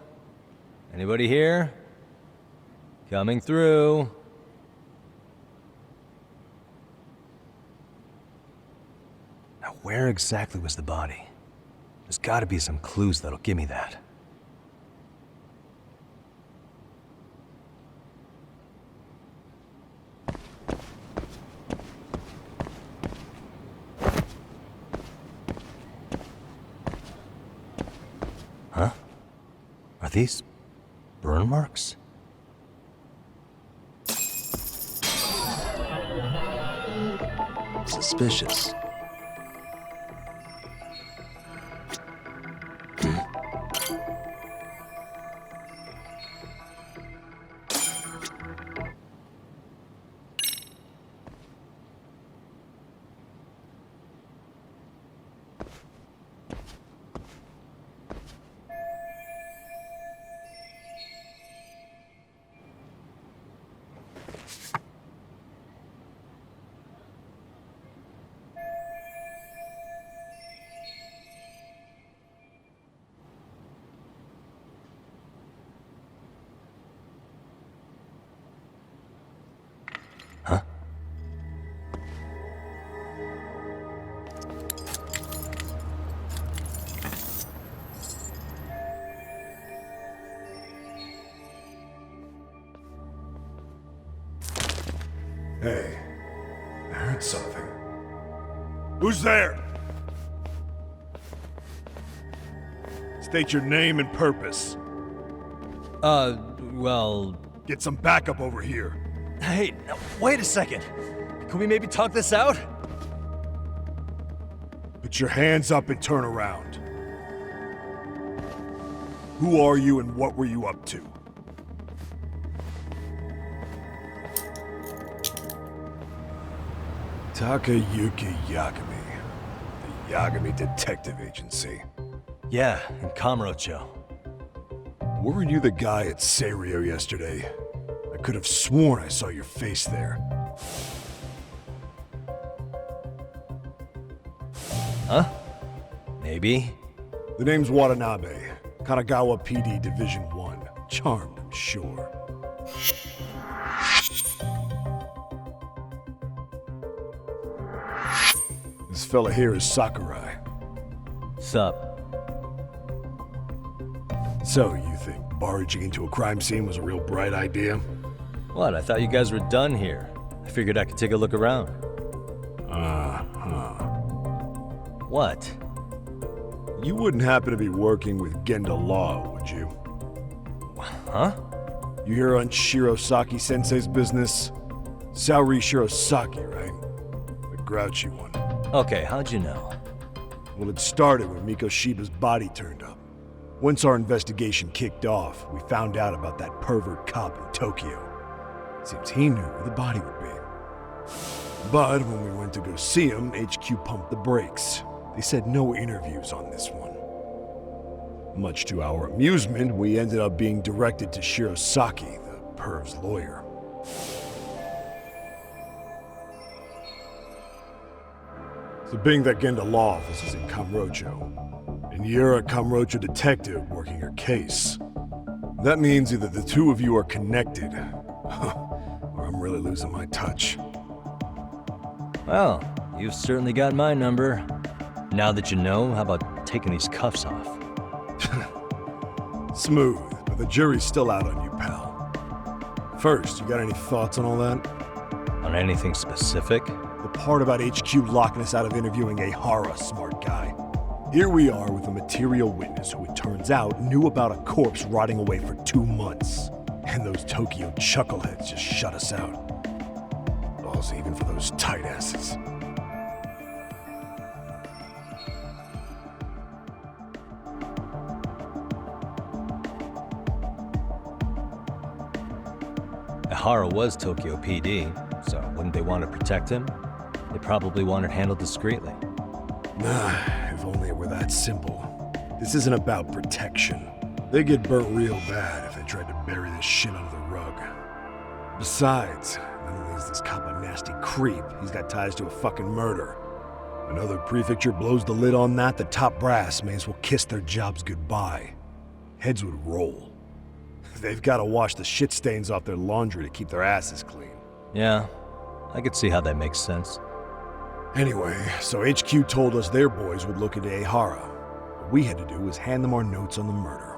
Anybody here? Coming through. Now, where exactly was the body? There's gotta be some clues that'll give me that. Huh? Are these burn marks? Suspicious. Hey, I heard something. Who's there? State your name and purpose. Well... Get some backup over here. Hey, now, wait a second. Can we maybe talk this out? Put your hands up and turn around. Who are you and what were you up to? Takayuki Yagami. The Yagami Detective Agency. Yeah, in Kamurocho. Weren't you the guy at Seiryo yesterday? I could have sworn I saw your face there. Huh? Maybe. The name's Watanabe. Kanagawa PD Division 1. Charmed, I'm sure. This fella here is Sakurai. Sup? So, you think barging into a crime scene was a real bright idea? What? I thought you guys were done here. I figured I could take a look around. What? You wouldn't happen to be working with Genda Law, would you? Huh? You hear on Shirosaki Sensei's business? Saori Shirosaki, right? The grouchy one. Okay, how'd you know? Well, it started when Mikoshiba's body turned up. Once our investigation kicked off, we found out about that pervert cop in Tokyo. Seems he knew where the body would be. But when we went to go see him, HQ pumped the brakes. They said no interviews on this one. Much to our amusement, we ended up being directed to Shirosaki, the perv's lawyer. So being that Genda Law office is in Kamurocho, and you're a Kamurocho detective working your case, that means either the two of you are connected, or I'm really losing my touch. Well, you've certainly got my number. Now that you know, how about taking these cuffs off? Smooth, but the jury's still out on you, pal. First, you got any thoughts on all that? On anything specific? The part about HQ locking us out of interviewing Ihara, smart guy. Here we are with a material witness who it turns out knew about a corpse rotting away for 2 months. And those Tokyo chuckleheads just shut us out. Balls even for those tight asses. Ahara was Tokyo PD, so wouldn't they want to protect him? They probably want it handled discreetly. Nah, if only it were that simple. This isn't about protection. They'd get burnt real bad if they tried to bury this shit under the rug. Besides, not only is this cop a nasty creep, he's got ties to a fucking murder. Another prefecture blows the lid on that, the top brass may as well kiss their jobs goodbye. heads would roll. They've got to wash the shit stains off their laundry to keep their asses clean. Yeah, I could see how that makes sense. Anyway, so HQ told us their boys would look into Ihara. What we had to do was hand them our notes on the murder.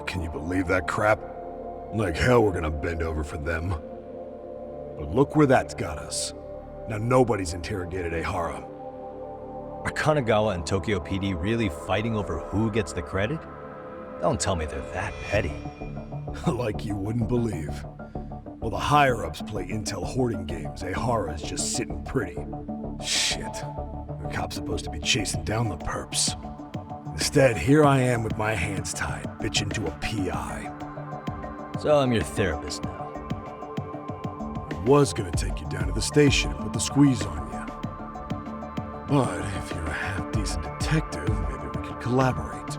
Can you believe that crap? Like hell we're gonna bend over for them. But look where that's got us. Now nobody's interrogated Ihara. Are Kanagawa and Tokyo PD really fighting over who gets the credit? Don't tell me they're that petty. Like you wouldn't believe. While the higher-ups play intel hoarding games, Ihara's just sitting pretty. Shit. The cop's supposed to be chasing down the perps. Instead, here I am with my hands tied, bitching to a PI. So I'm your therapist now. I was gonna take you down to the station and put the squeeze on you. But if you're a half-decent detective, maybe we could collaborate.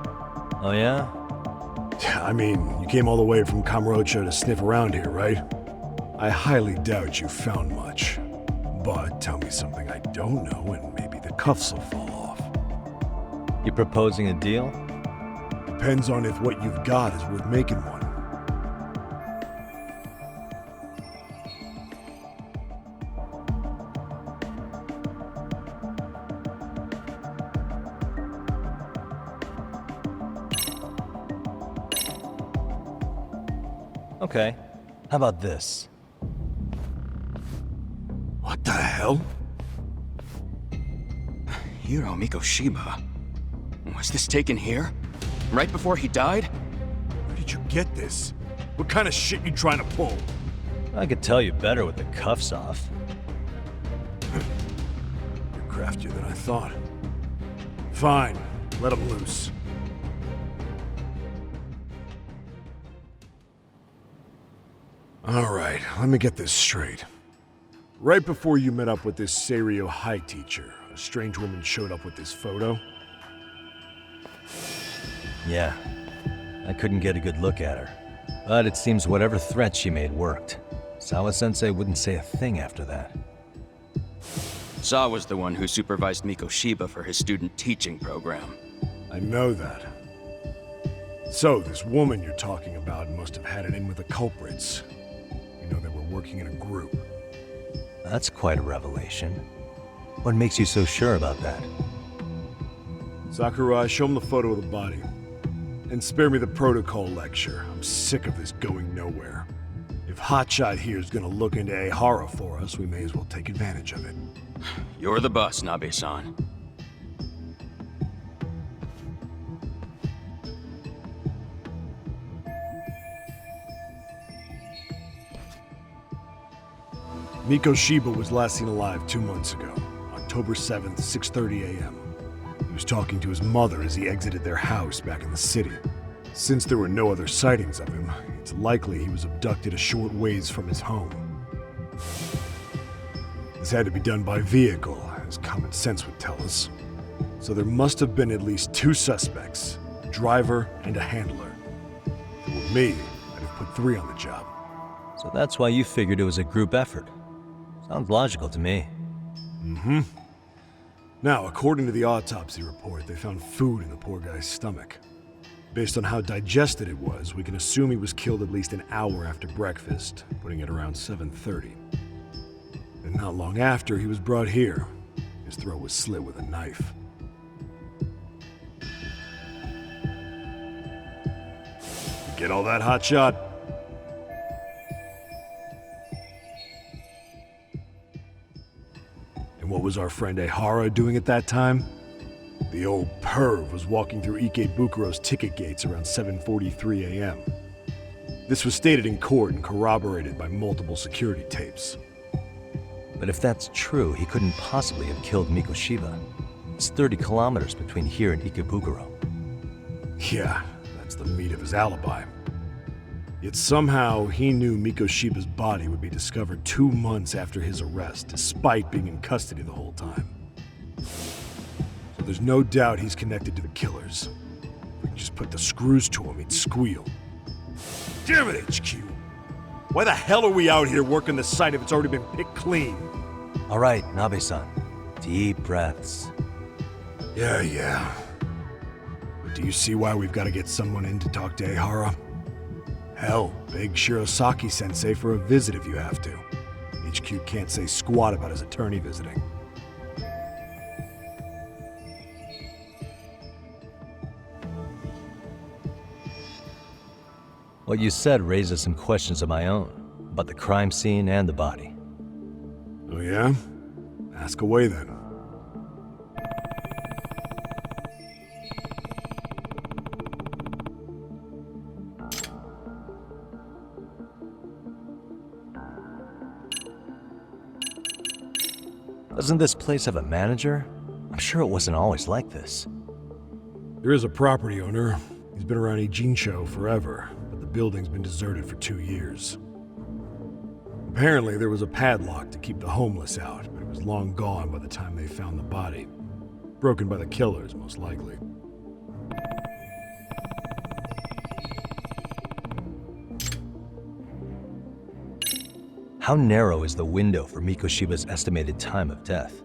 Oh yeah? I mean, you came all the way from Kamurocho to sniff around here, right? I highly doubt you found much. But tell me something I don't know and maybe the cuffs will fall off. You proposing a deal? Depends on if what you've got is worth making one. Okay. How about this? What the hell? Hiro Mikoshiba. Was this taken here? Right before he died? Where did you get this? What kind of shit you trying to pull? I could tell you better with the cuffs off. You're craftier than I thought. Fine, let him loose. All right, let me get this straight. Right before you met up with this Seiryo high teacher, a strange woman showed up with this photo? Yeah. I couldn't get a good look at her. But it seems whatever threat she made worked. Sawa-sensei wouldn't say a thing after that. Saw was the one who supervised Mikoshiba for his student teaching program. I know that. So, this woman you're talking about must have had it in with the culprits. You know, they were working in a group. That's quite a revelation. What makes you so sure about that? Sakurai, show him the photo of the body. And spare me the protocol lecture. I'm sick of this going nowhere. If Hotshot here is gonna look into Ahara for us, we may as well take advantage of it. You're the boss, Nabe-san. Mikoshiba was last seen alive 2 months ago, October 7th, 6:30 a.m. He was talking to his mother as he exited their house back in the city. Since there were no other sightings of him, it's likely he was abducted a short ways from his home. This had to be done by vehicle, as common sense would tell us. So there must have been at least 2 suspects, a driver and a handler. If it were me, I'd have put 3 on the job. So that's why you figured it was a group effort. Sounds logical to me. Mm-hmm. Now, according to the autopsy report, they found food in the poor guy's stomach. Based on how digested it was, we can assume he was killed at least an hour after breakfast, putting it around 7:30. And not long after, he was brought here. His throat was slit with a knife. You get all that, Hotshot? And what was our friend Ihara doing at that time? The old perv was walking through Ikebukuro's ticket gates around 7:43 a.m. This was stated in court and corroborated by multiple security tapes. But if that's true, he couldn't possibly have killed Mikoshiba. It's 30 kilometers between here and Ikebukuro. Yeah, that's the meat of his alibi. Yet somehow he knew Mikoshiba's body would be discovered 2 months after his arrest, despite being in custody the whole time. So there's no doubt he's connected to the killers. If we can just put the screws to him, he'd squeal. Damn it, HQ! Why the hell are we out here working the site if it's already been picked clean? All right, Nabe-san. Deep breaths. Yeah. But do you see why we've got to get someone in to talk to Ihara? Hell, beg Shirosaki-sensei for a visit if you have to. HQ can't say squat about his attorney visiting. What you said raises some questions of my own, about the crime scene and the body. Oh yeah? Ask away then. Doesn't this place have a manager? I'm sure it wasn't always like this. There is a property owner. He's been around Ijincho forever, but the building's been deserted for 2 years. Apparently, there was a padlock to keep the homeless out, but it was long gone by the time they found the body. Broken by the killers, most likely. How narrow is the window for Mikoshiba's estimated time of death?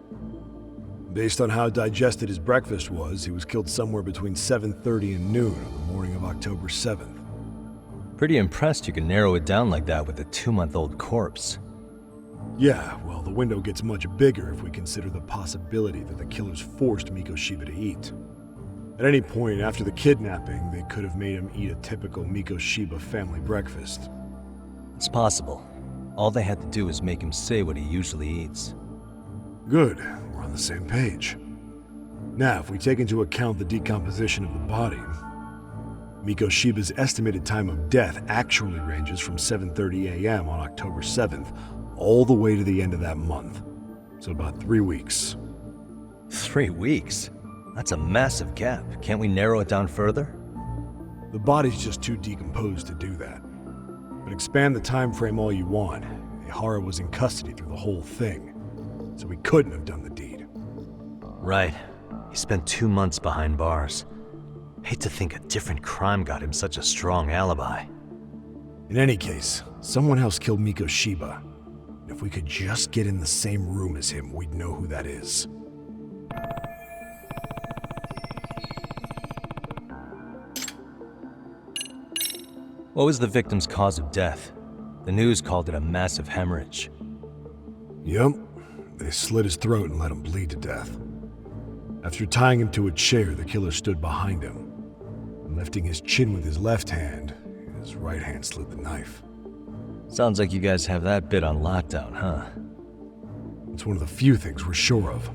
Based on how digested his breakfast was, he was killed somewhere between 7:30 and noon on the morning of October 7th. Pretty impressed you can narrow it down like that with a 2-month-old corpse. Yeah, well, the window gets much bigger if we consider the possibility that the killers forced Mikoshiba to eat. At any point after the kidnapping, they could have made him eat a typical Mikoshiba family breakfast. It's possible. All they had to do was make him say what he usually eats. Good, we're on the same page. Now, if we take into account the decomposition of the body, Mikoshiba's estimated time of death actually ranges from 7:30 a.m. on October 7th all the way to the end of that month. So about 3 weeks. 3 weeks? That's a massive gap. Can't we narrow it down further? The body's just too decomposed to do that. But expand the time frame all you want. Ihara was in custody through the whole thing, so he couldn't have done the deed. Right. He spent 2 months behind bars. Hate to think a different crime got him such a strong alibi. In any case, someone else killed Mikoshiba. And if we could just get in the same room as him, we'd know who that is. What was the victim's cause of death? The news called it a massive hemorrhage. Yep. They slit his throat and let him bleed to death. After tying him to a chair, the killer stood behind him. And lifting his chin with his left hand, his right hand slid the knife. Sounds like you guys have that bit on lockdown, huh? It's one of the few things we're sure of.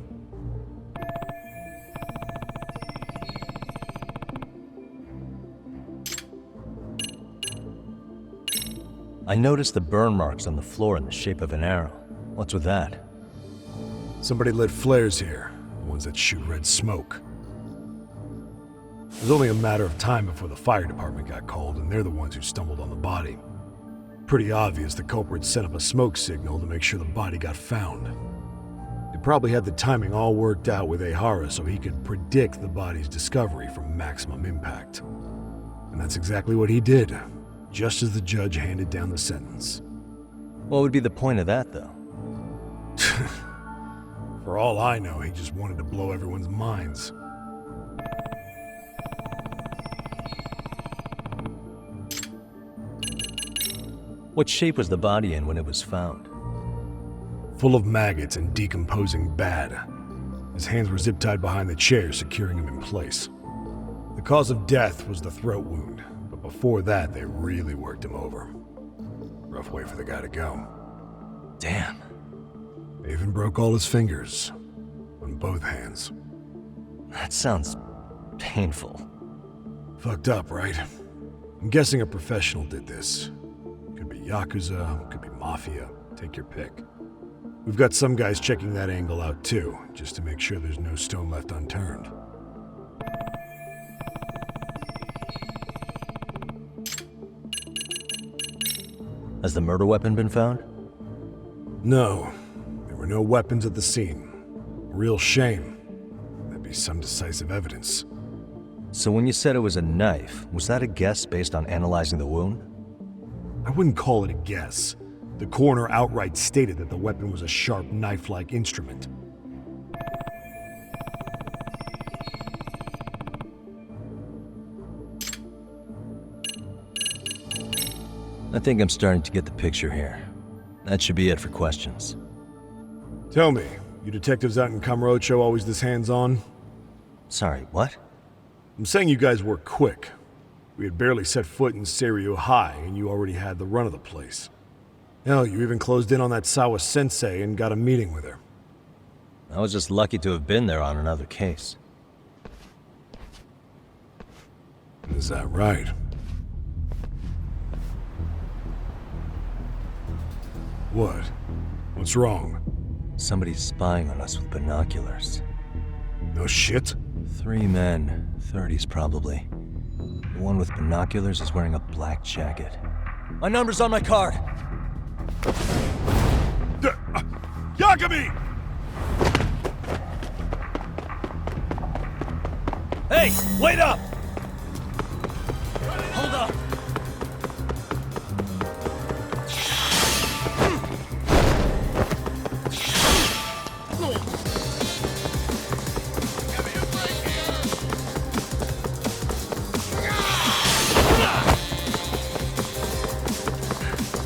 I noticed the burn marks on the floor in the shape of an arrow. What's with that? Somebody lit flares here, the ones that shoot red smoke. It was only a matter of time before the fire department got called, and they're the ones who stumbled on the body. Pretty obvious the culprit set up a smoke signal to make sure the body got found. They probably had the timing all worked out with Ihara so he could predict the body's discovery from maximum impact. And that's exactly what he did, just as the judge handed down the sentence. What would be the point of that, though? For all I know, he just wanted to blow everyone's minds. What shape was the body in when it was found? Full of maggots and decomposing bad. His hands were zip-tied behind the chair, securing him in place. The cause of death was the throat wound, but before that, they really worked him over. Rough way for the guy to go. Damn. They even broke all his fingers. On both hands. That sounds painful. Fucked up, right? I'm guessing a professional did this. Could be Yakuza, could be Mafia. Take your pick. We've got some guys checking that angle out too, just to make sure there's no stone left unturned. Has the murder weapon been found? No. There were no weapons at the scene. Real shame. That'd be some decisive evidence. So when you said it was a knife, was that a guess based on analyzing the wound? I wouldn't call it a guess. The coroner outright stated that the weapon was a sharp knife-like instrument. I think I'm starting to get the picture here. That should be it for questions. Tell me, you detectives out in Kamurocho always this hands-on? Sorry, what? I'm saying you guys work quick. We had barely set foot in Seiryo High, and you already had the run of the place. Hell, you even closed in on that Sawa-sensei and got a meeting with her. I was just lucky to have been there on another case. Is that right? What? What's wrong? Somebody's spying on us with binoculars. No shit? 3 men, 30s probably. The one with binoculars is wearing a black jacket. My number's on my card! Yagami! Hey, wait up! Hold up!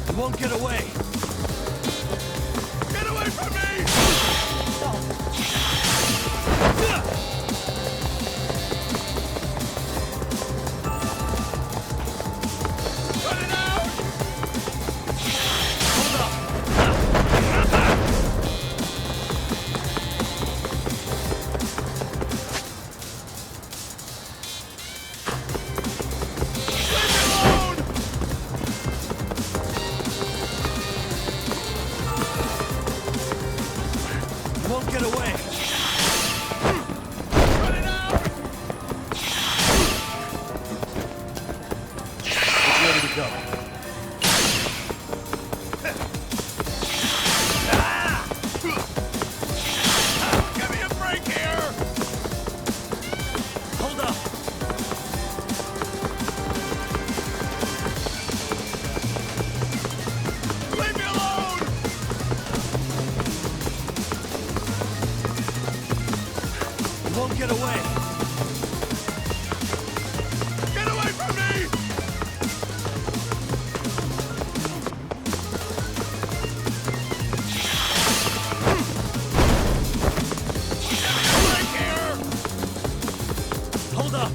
You won't get away! Get away from me! Get away! Get away from me! Hold up!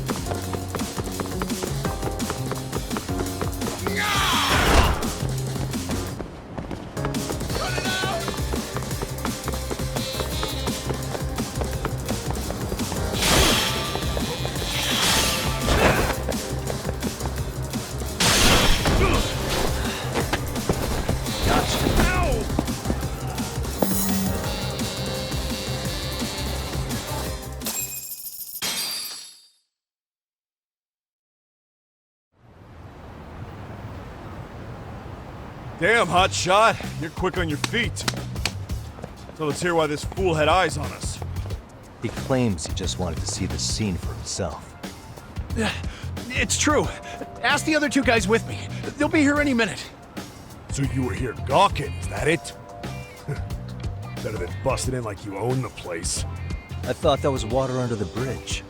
Damn, hotshot. You're quick on your feet. So let's hear why this fool had eyes on us. He claims he just wanted to see the scene for himself. It's true. Ask the other 2 guys with me. They'll be here any minute. So you were here gawking, is that it? Better than busting in like you own the place. I thought that was water under the bridge.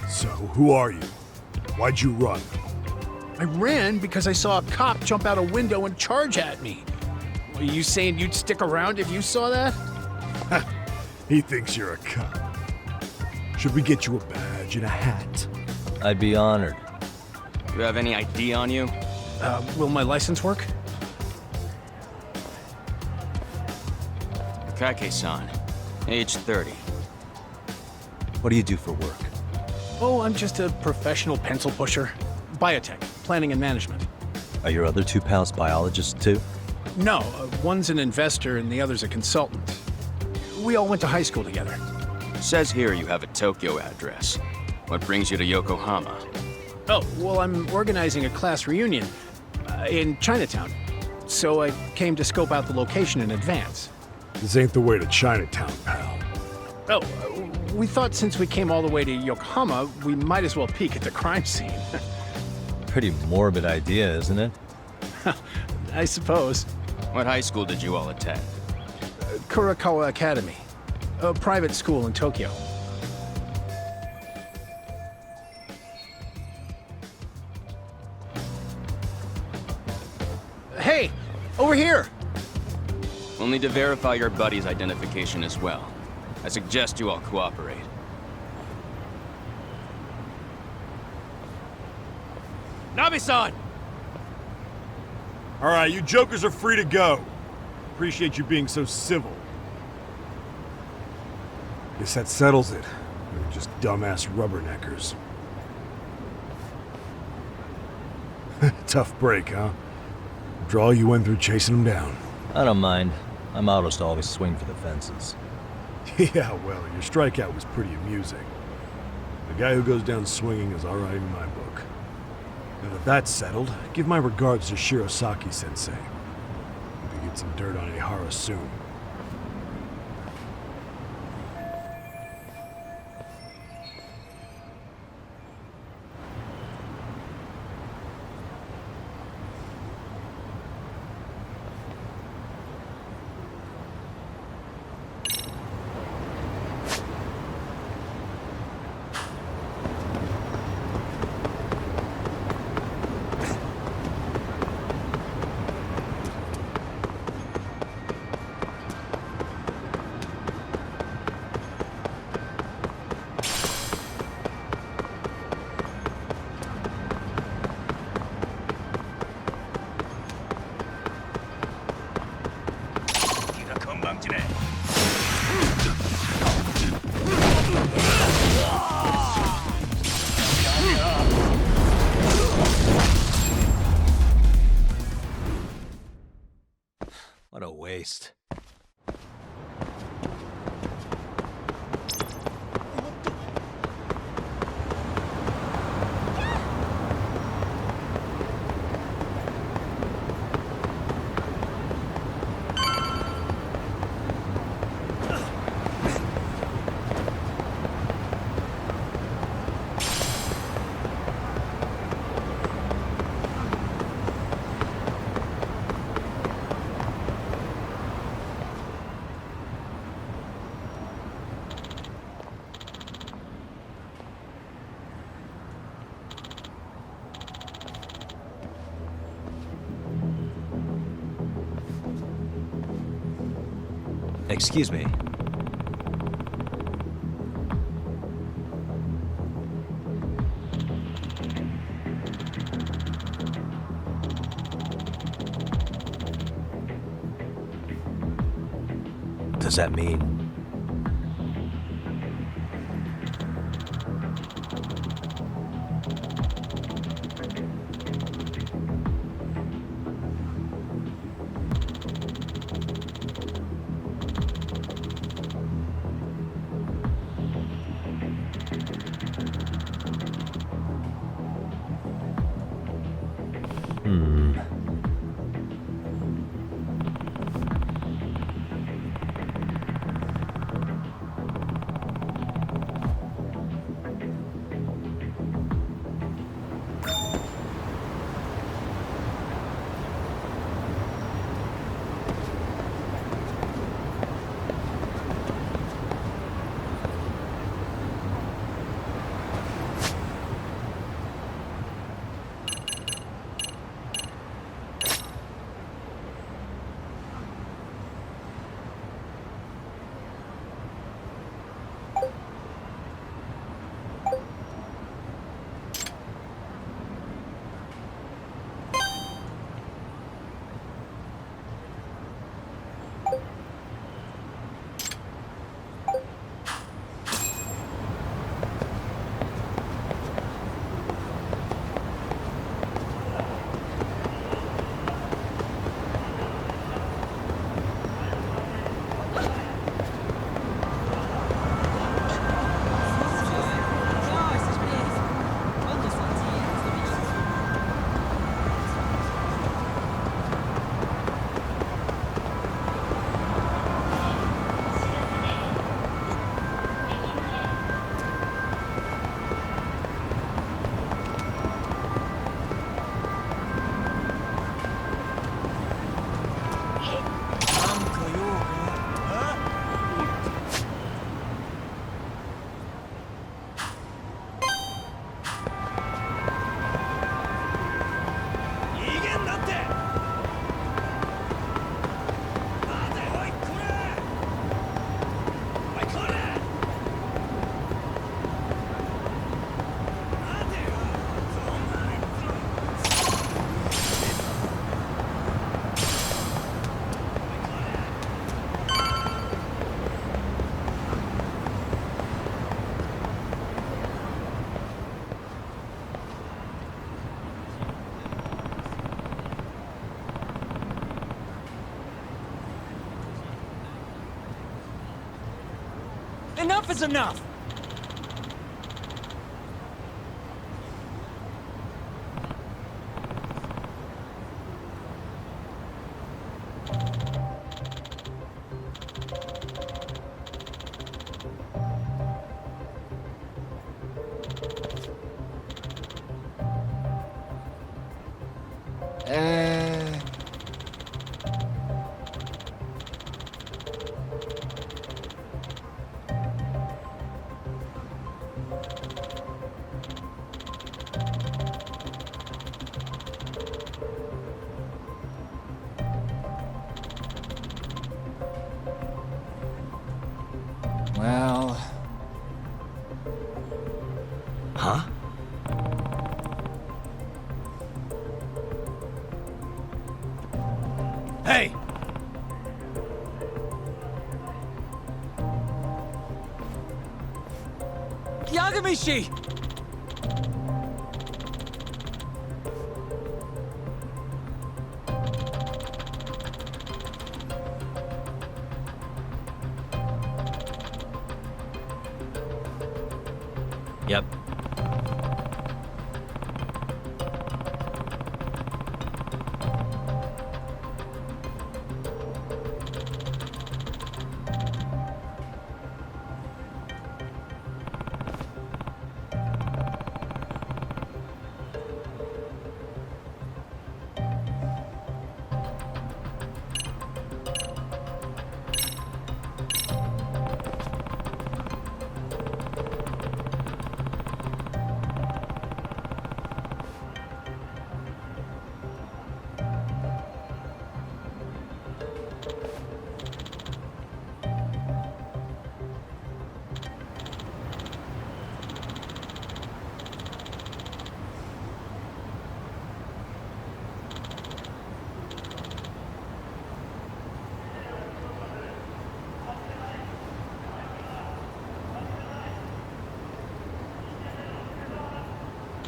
So, who are you? Why'd you run? I ran because I saw a cop jump out a window and charge at me. Are you saying you'd stick around if you saw that? He thinks you're a cop. Should we get you a badge and a hat? I'd be honored. You have any ID on you? Will my license work? Kake-san, age 30. What do you do for work? Oh, I'm just a professional pencil pusher. Biotech, planning and management. Are your other 2 pals biologists too? No, one's an investor and the other's a consultant. We all went to high school together. Says here you have a Tokyo address. What brings you to Yokohama? Oh, well, I'm organizing a class reunion in Chinatown. So I came to scope out the location in advance. This ain't the way to Chinatown, pal. Oh, we thought since we came all the way to Yokohama, we might as well peek at the crime scene. Pretty morbid idea, isn't it? I suppose. What high school did you all attend? Kurakawa Academy, a private school in Tokyo. Over here! We'll need to verify your buddy's identification as well. I suggest you all cooperate. Nabe-san! Alright, you jokers are free to go. Appreciate you being so civil. Guess that settles it. They're just dumbass rubberneckers. Tough break, huh? After all you went through chasing them down. I don't mind. My motto's to always swing for the fences. Yeah, well, your strikeout was pretty amusing. The guy who goes down swinging is alright in my book. Now that that's settled, give my regards to Shirosaki-sensei. Maybe get some dirt on Ihara soon. What a waste. Excuse me. Does that mean... Enough is enough! Well... Huh? Hey! Yagamishi! Yep.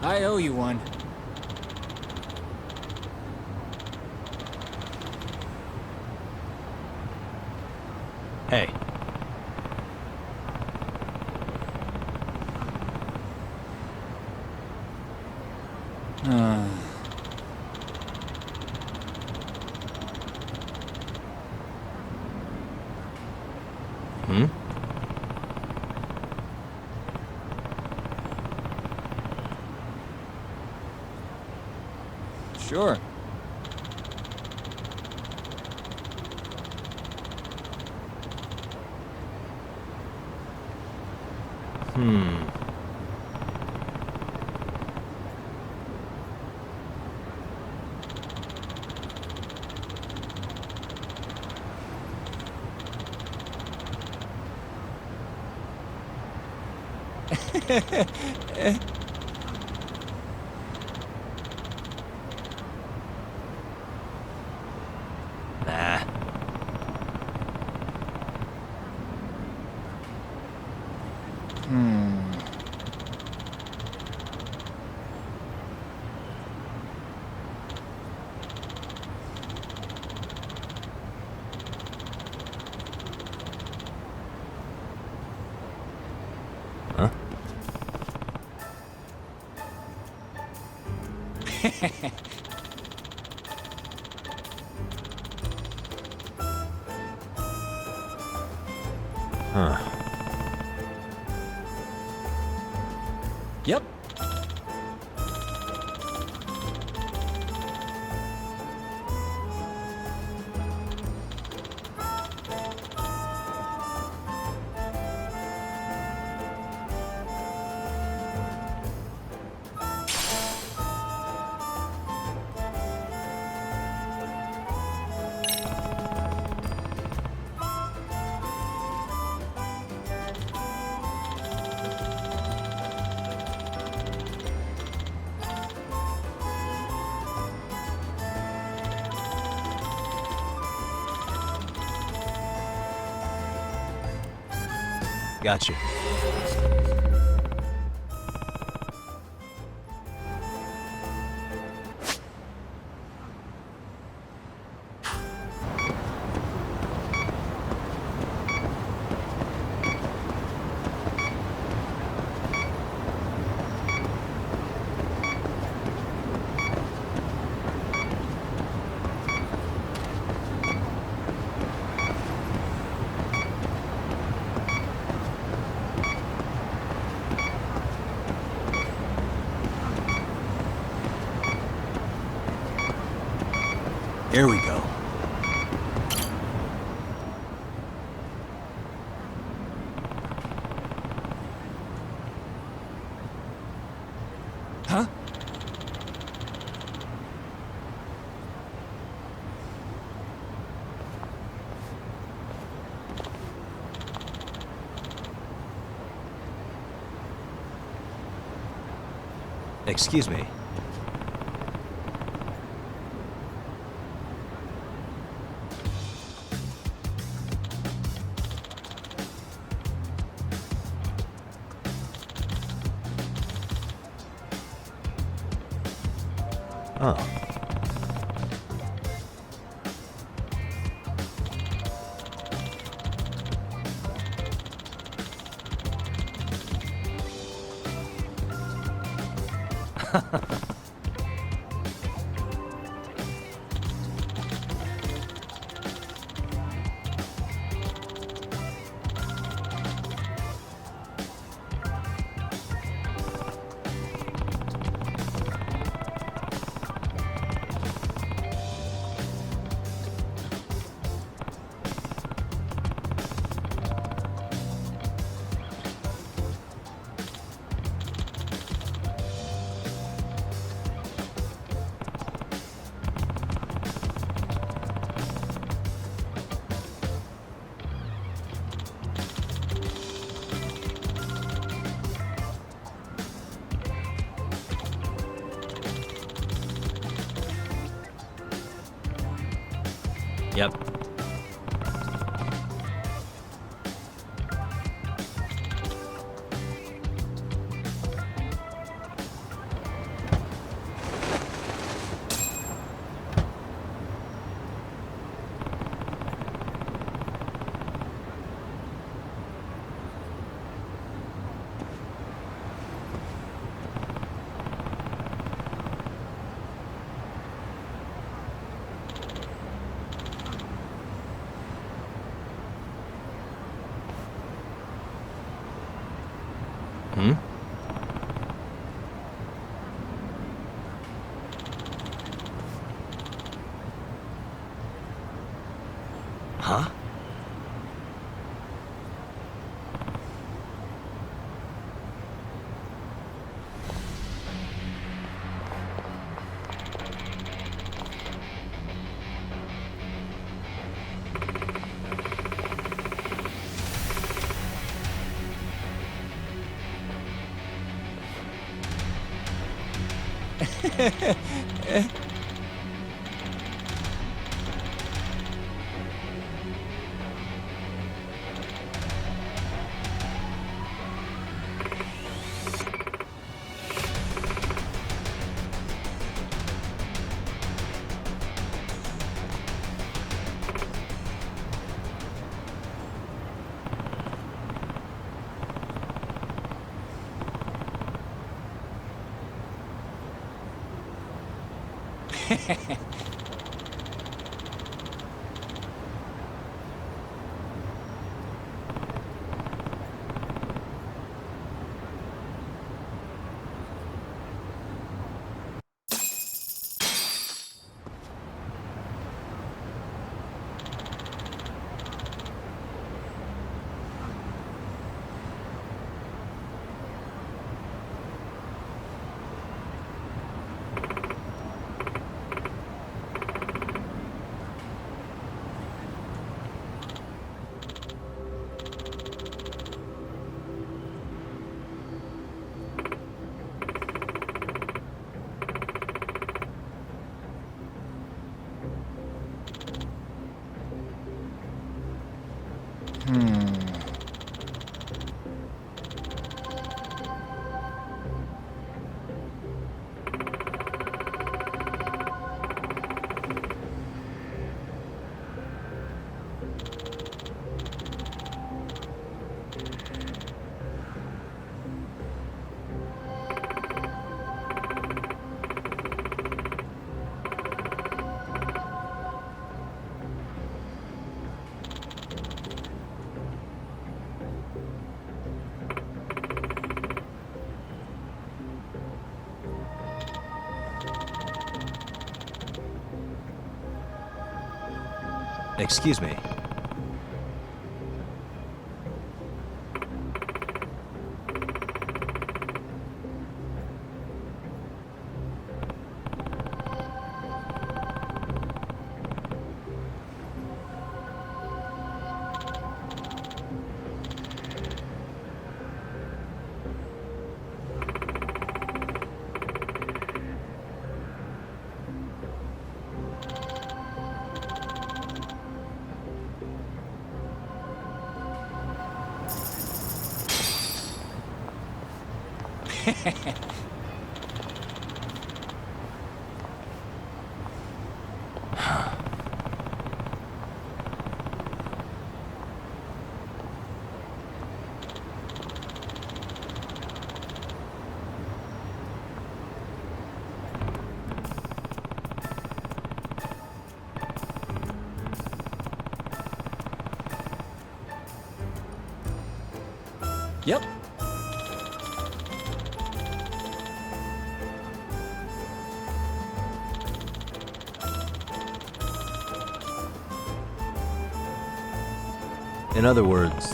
I owe you one. Hey. Hmm? Sure. Nah. Huh? Huh. Yep. Got you. Here we go. Huh? Excuse me. Oh. Yep. Hmm? Huh? Excuse me. Yep. In other words...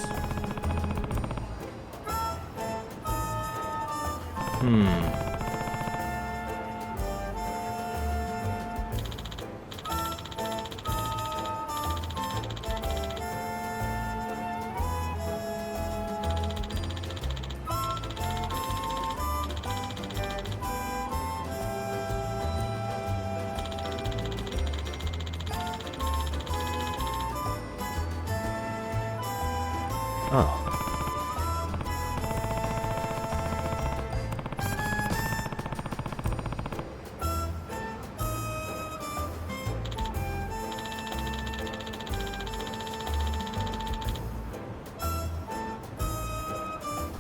Oh.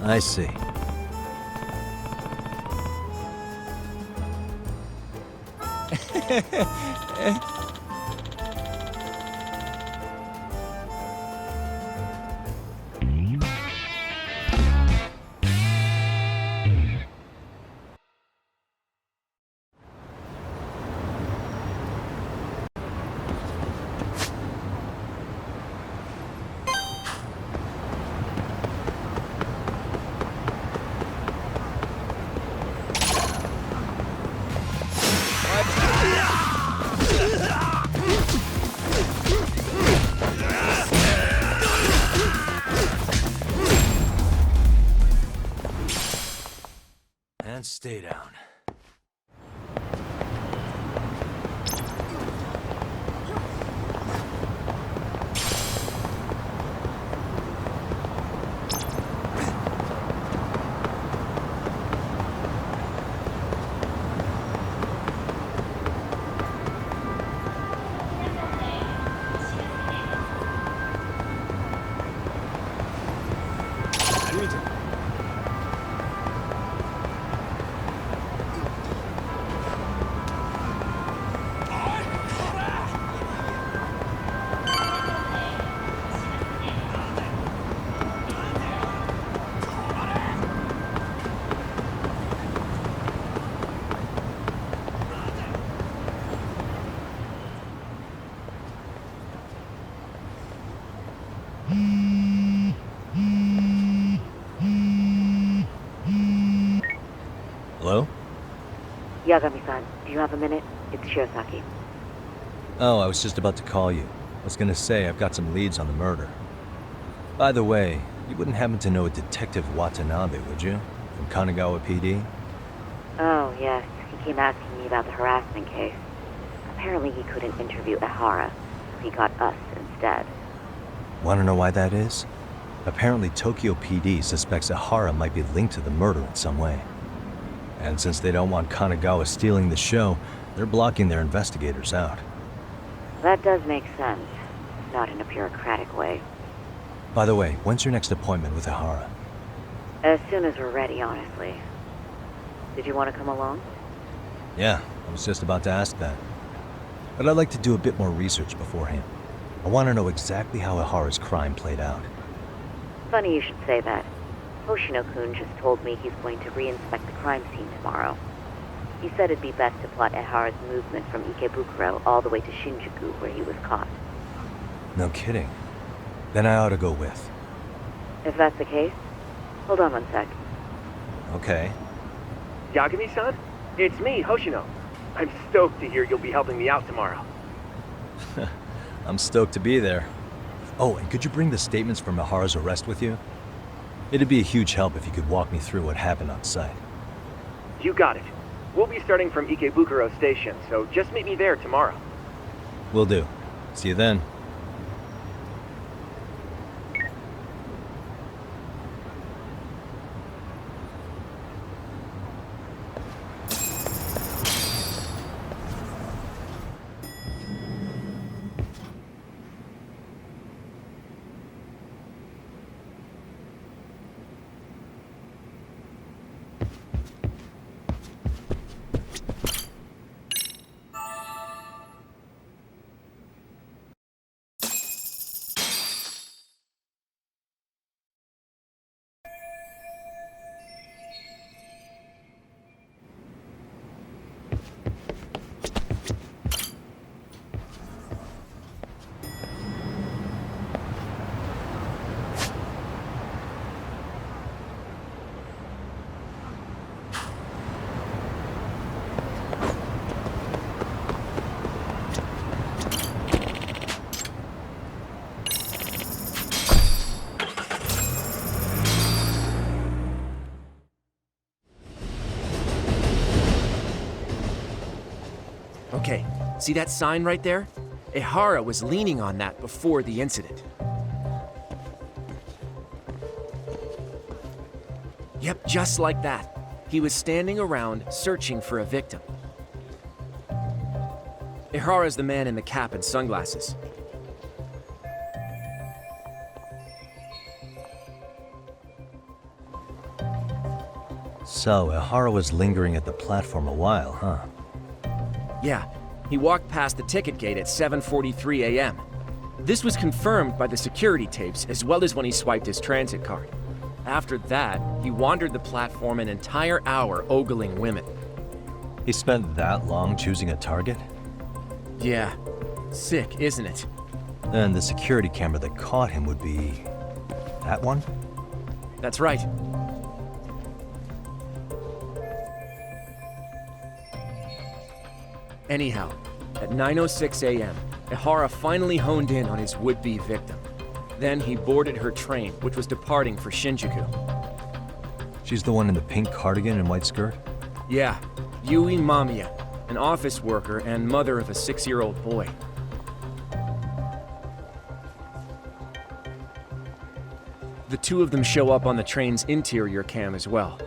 I see. And stay down. Hello? Yagami-san, do you have a minute? It's Shirosaki. Oh, I was just about to call you. I was gonna say I've got some leads on the murder. By the way, you wouldn't happen to know a Detective Watanabe, would you? From Kanagawa PD? Oh, yes. He came asking me about the harassment case. Apparently he couldn't interview Ihara, so he got us instead. Wanna know why that is? Apparently Tokyo PD suspects Ahara might be linked to the murder in some way. And since they don't want Kanagawa stealing the show, they're blocking their investigators out. That does make sense. Not in a bureaucratic way. By the way, when's your next appointment with Ihara? As soon as we're ready, honestly. Did you want to come along? Yeah, I was just about to ask that. But I'd like to do a bit more research beforehand. I want to know exactly how Ihara's crime played out. Funny you should say that. Hoshino-kun just told me he's going to re-inspect the crime scene tomorrow. He said it'd be best to plot Ihara's movement from Ikebukuro all the way to Shinjuku, where he was caught. No kidding. Then I ought to go with. If that's the case, hold on one sec. Okay. Yagami-san? It's me, Hoshino. I'm stoked to hear you'll be helping me out tomorrow. I'm stoked to be there. Oh, and could you bring the statements from Ihara's arrest with you? It'd be a huge help if you could walk me through what happened on site. You got it. We'll be starting from Ikebukuro Station, so just meet me there tomorrow. Will do. See you then. Okay, see that sign right there? Ihara was leaning on that before the incident. Yep, just like that. He was standing around searching for a victim. Ihara's the man in the cap and sunglasses. So, Ihara was lingering at the platform a while, huh? Yeah, he walked past the ticket gate at 7:43 a.m. This was confirmed by the security tapes as well as when he swiped his transit card. After that, he wandered the platform an entire hour ogling women. He spent that long choosing a target? Yeah, sick, isn't it? And the security camera that caught him would be... that one? That's right. Anyhow, at 9:06 a.m., Ihara finally honed in on his would-be victim. Then he boarded her train, which was departing for Shinjuku. She's the one in the pink cardigan and white skirt? Yeah, Yui Mamiya, an office worker and mother of a 6-year-old boy. The two of them show up on the train's interior cam as well.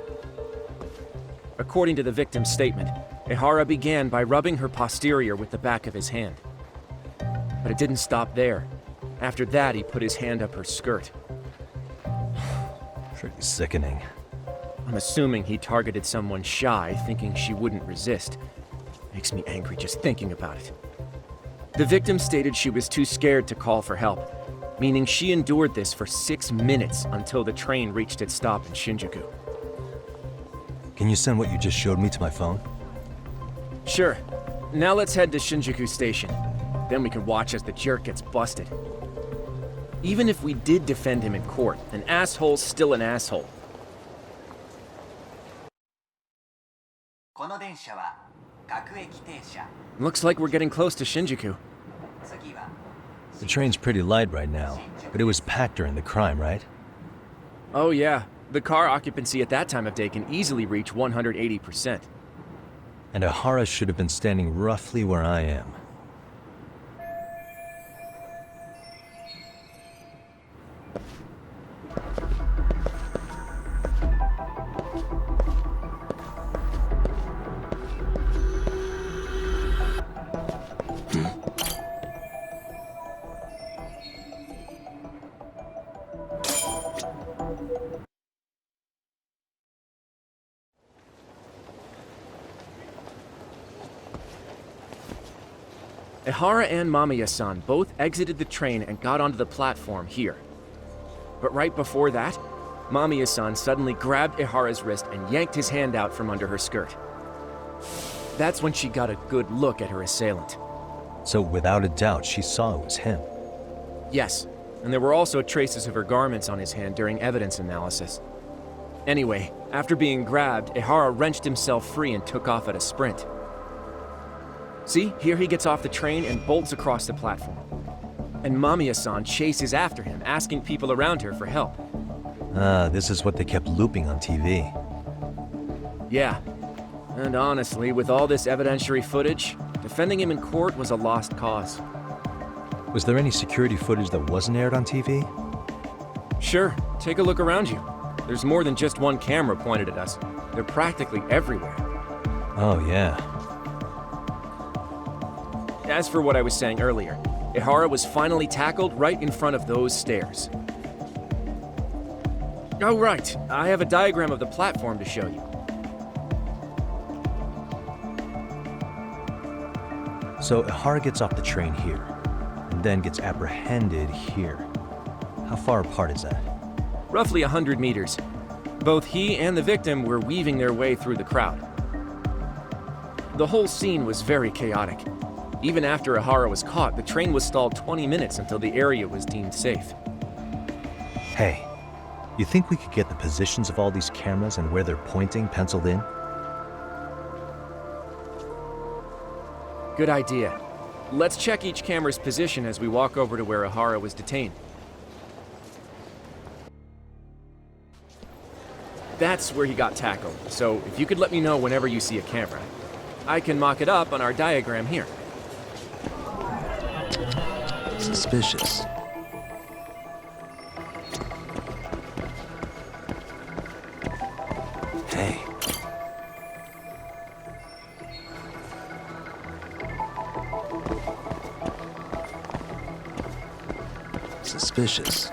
According to the victim's statement, Ihara began by rubbing her posterior with the back of his hand. But it didn't stop there. After that, he put his hand up her skirt. Pretty sickening. I'm assuming he targeted someone shy, thinking she wouldn't resist. Makes me angry just thinking about it. The victim stated she was too scared to call for help, meaning she endured this for 6 minutes until the train reached its stop in Shinjuku. Can you send what you just showed me to my phone? Sure. Now let's head to Shinjuku Station. Then we can watch as the jerk gets busted. Even if we did defend him in court, an asshole's still an asshole. Looks like we're getting close to Shinjuku. The train's pretty light right now, but it was packed during the crime, right? Oh yeah. The car occupancy at that time of day can easily reach 180%. And Ihara should have been standing roughly where I am. Ihara and Mamiya-san both exited the train and got onto the platform here. But right before that, Mamiya-san suddenly grabbed Ihara's wrist and yanked his hand out from under her skirt. That's when she got a good look at her assailant. So without a doubt, she saw it was him. Yes, and there were also traces of her garments on his hand during evidence analysis. Anyway, after being grabbed, Ihara wrenched himself free and took off at a sprint. See, here he gets off the train and bolts across the platform. And Mamiya-san chases after him, asking people around her for help. Ah, this is what they kept looping on TV. Yeah. And honestly, with all this evidentiary footage, defending him in court was a lost cause. Was there any security footage that wasn't aired on TV? Sure, take a look around you. There's more than just one camera pointed at us. They're practically everywhere. Oh, yeah. As for what I was saying earlier, Ihara was finally tackled right in front of those stairs. Oh, right. I have a diagram of the platform to show you. So Ihara gets off the train here, and then gets apprehended here. How far apart is that? Roughly 100 meters. Both he and the victim were weaving their way through the crowd. The whole scene was very chaotic. Even after Ihara was caught, the train was stalled 20 minutes until the area was deemed safe. Hey, you think we could get the positions of all these cameras and where they're pointing penciled in? Good idea. Let's check each camera's position as we walk over to where Ihara was detained. That's where he got tackled, so if you could let me know whenever you see a camera. I can mock it up on our diagram here. Suspicious. Hey. Suspicious.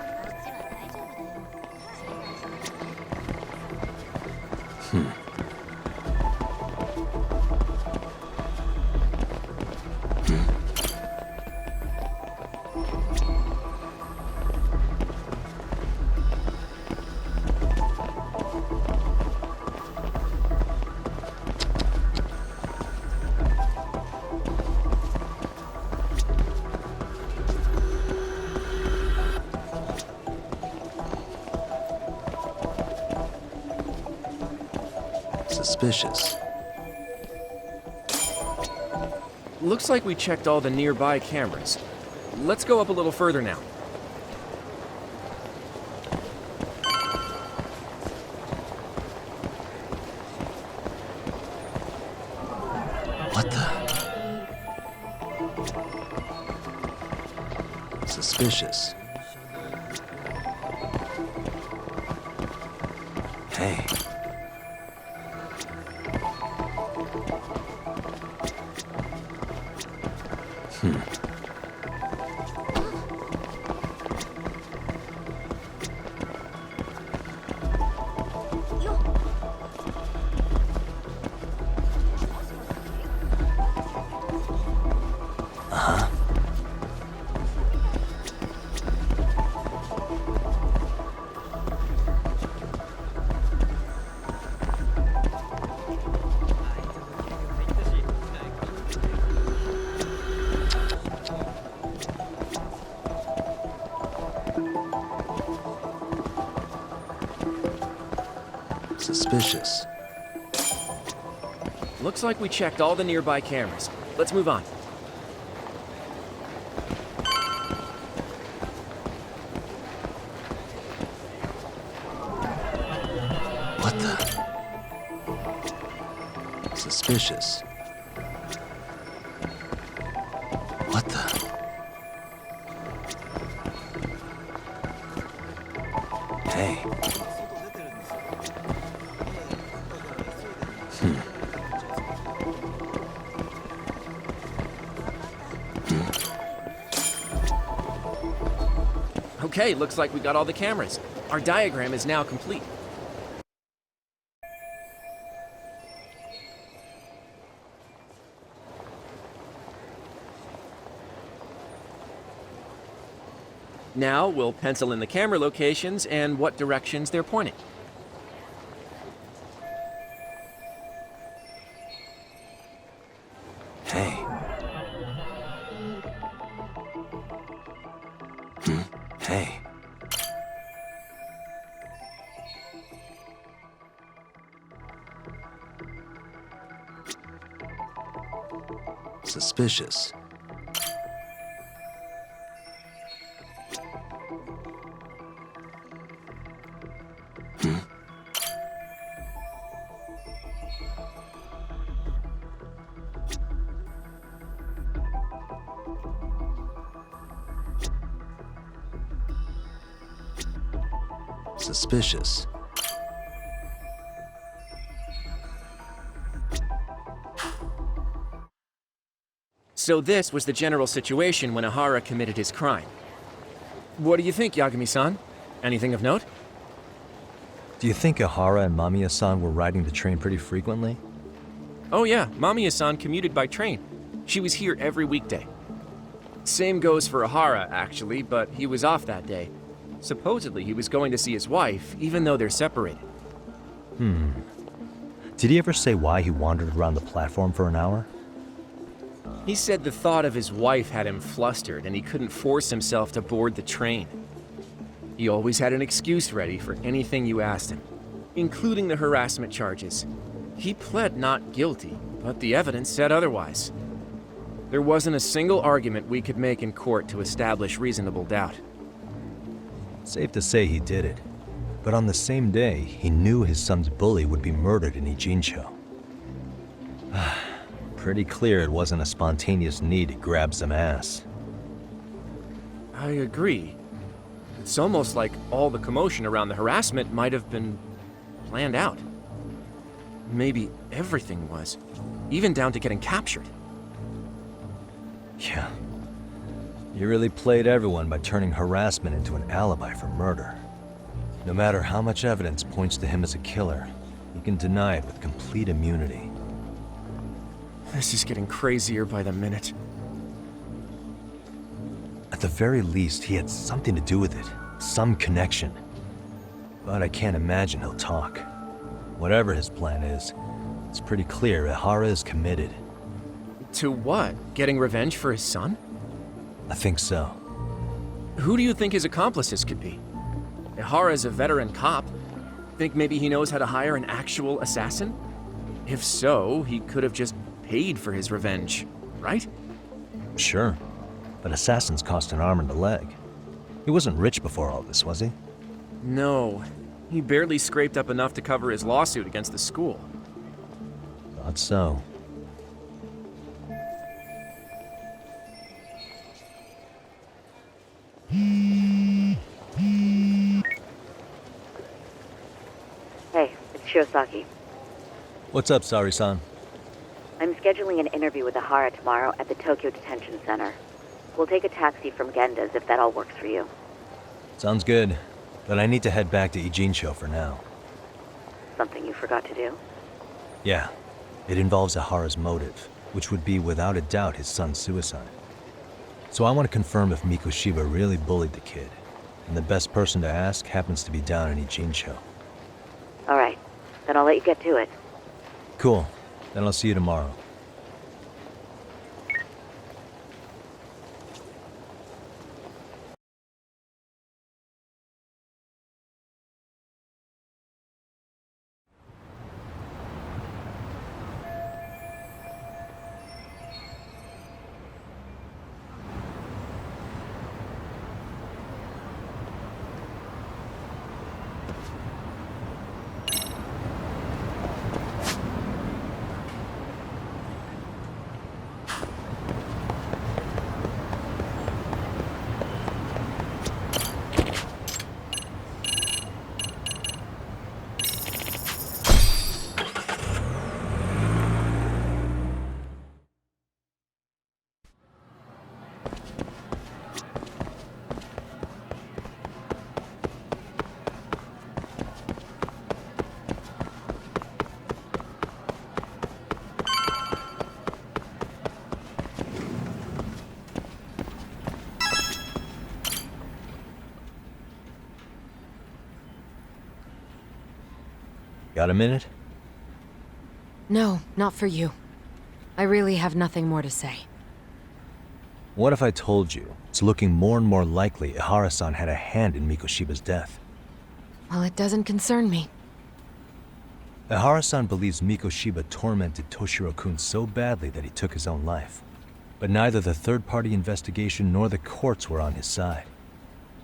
Suspicious. Looks like we checked all the nearby cameras. Let's go up a little further now. What the? Suspicious. Hey. Suspicious. Looks like we checked all the nearby cameras. Let's move on. What the? Suspicious. What the? Hey. Okay, looks like we got all the cameras. Our diagram is now complete. Now we'll pencil in the camera locations and what directions they're pointing. Hey. Suspicious. Suspicious. So this was the general situation when Ihara committed his crime. What do you think, Yagami-san? Anything of note? Do you think Ihara and Mamiya-san were riding the train pretty frequently? Oh yeah, Mamiya-san commuted by train. She was here every weekday. Same goes for Ihara, actually, but he was off that day. Supposedly he was going to see his wife, even though they're separated. Did he ever say why he wandered around the platform for an hour? He said the thought of his wife had him flustered and he couldn't force himself to board the train. He always had an excuse ready for anything you asked him, including the harassment charges. He pled not guilty, but the evidence said otherwise. There wasn't a single argument we could make in court to establish reasonable doubt. Safe to say he did it. But on the same day, he knew his son's bully would be murdered in Ijincho. Pretty clear it wasn't a spontaneous need to grab some ass. I agree. It's almost like all the commotion around the harassment might have been planned out. Maybe everything was, even down to getting captured. Yeah. You really played everyone by turning harassment into an alibi for murder. No matter how much evidence points to him as a killer, he can deny it with complete immunity. This is getting crazier by the minute. At the very least, he had something to do with it. Some connection. But I can't imagine he'll talk. Whatever his plan is, it's pretty clear Ihara is committed. To what? Getting revenge for his son? I think so. Who do you think his accomplices could be? Ihara is a veteran cop. Think maybe he knows how to hire an actual assassin? If so, he could have just paid for his revenge, right? Sure, but assassins cost an arm and a leg. He wasn't rich before all this, was he? No, he barely scraped up enough to cover his lawsuit against the school. Thought so. Hey, it's Shirosaki. What's up, Sari-san? I'm scheduling an interview with Ahara tomorrow at the Tokyo Detention Center. We'll take a taxi from Genda's if that all works for you. Sounds good, but I need to head back to Ijincho for now. Something you forgot to do? Yeah, it involves Ahara's motive, which would be without a doubt his son's suicide. So I want to confirm if Mikoshiba really bullied the kid, and the best person to ask happens to be down in Ijincho. All right, then I'll let you get to it. Cool, then I'll see you tomorrow. Got a minute? No, not for you. I really have nothing more to say. What if I told you it's looking more and more likely Aharasan had a hand in Mikoshiba's death? Well, it doesn't concern me. Aharasan believes Mikoshiba tormented Toshiro-kun so badly that he took his own life. But neither the third-party investigation nor the courts were on his side.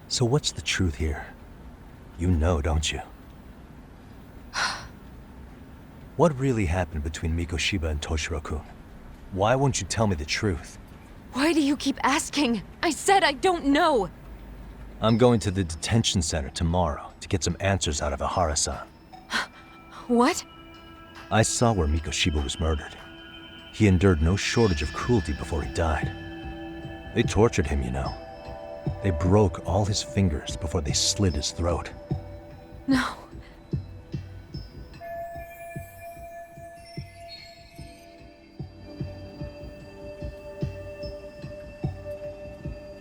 So what's the truth here? You know, don't you? What really happened between Mikoshiba and Toshiro-kun? Why won't you tell me the truth? Why do you keep asking? I said I don't know! I'm going to the detention center tomorrow to get some answers out of Aharasan. What? I saw where Mikoshiba was murdered. He endured no shortage of cruelty before he died. They tortured him, you know. They broke all his fingers before they slit his throat. No.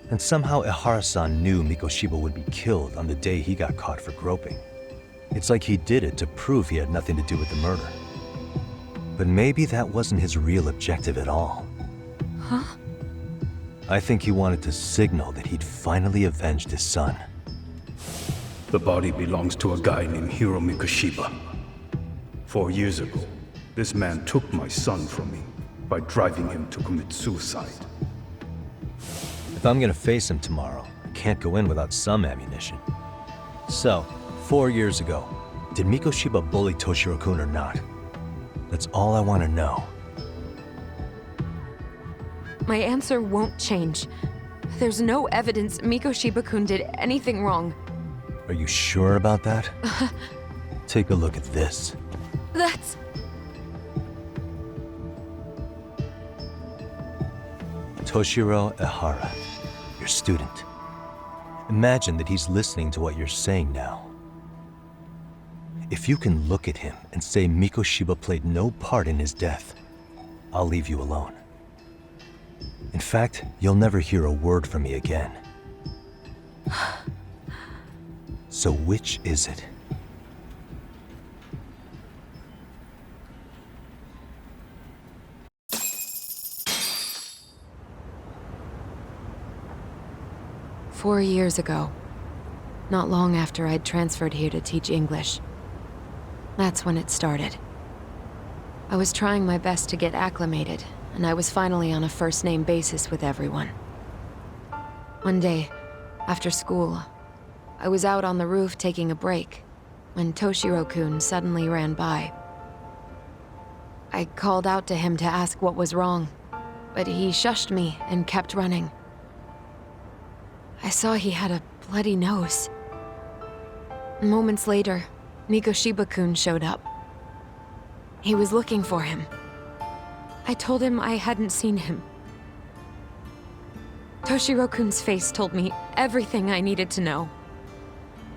And somehow Ihara-san knew Mikoshiba would be killed on the day he got caught for groping. It's like he did it to prove he had nothing to do with the murder. But maybe that wasn't his real objective at all. Huh? I think he wanted to signal that he'd finally avenged his son. The body belongs to a guy named Hiro Mikoshiba. 4 years ago, this man took my son from me by driving him to commit suicide. If I'm gonna face him tomorrow, I can't go in without some ammunition. So, 4 years ago, did Mikoshiba bully Toshiro-kun or not? That's all I want to know. My answer won't change. There's no evidence Mikoshiba-kun did anything wrong. Are you sure about that? Take a look at this. That's... Toshiro Ihara, your student. Imagine that he's listening to what you're saying now. If you can look at him and say Mikoshiba played no part in his death, I'll leave you alone. In fact, you'll never hear a word from me again. So which is it? "4 years ago, not long after I'd transferred here to teach English. That's when it started. I was trying my best to get acclimated, and I was finally on a first-name basis with everyone. One day, after school, I was out on the roof taking a break, when Toshiro-kun suddenly ran by. I called out to him to ask what was wrong, but he shushed me and kept running. I saw he had a bloody nose. Moments later, Mikoshiba-kun showed up. He was looking for him. I told him I hadn't seen him. Toshiro-kun's face told me everything I needed to know.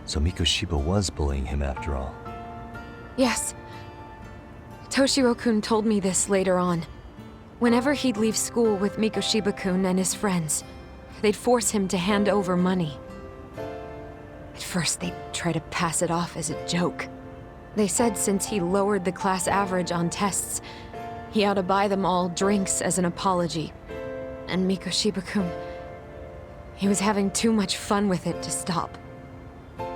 So Mikoshiba was bullying him after all. Yes. Toshiro-kun told me this later on. Whenever he'd leave school with Mikoshiba-kun and his friends, they'd force him to hand over money. At first, they'd try to pass it off as a joke. They said since he lowered the class average on tests, he ought to buy them all drinks as an apology. And Mikoshiba-kun, he was having too much fun with it to stop.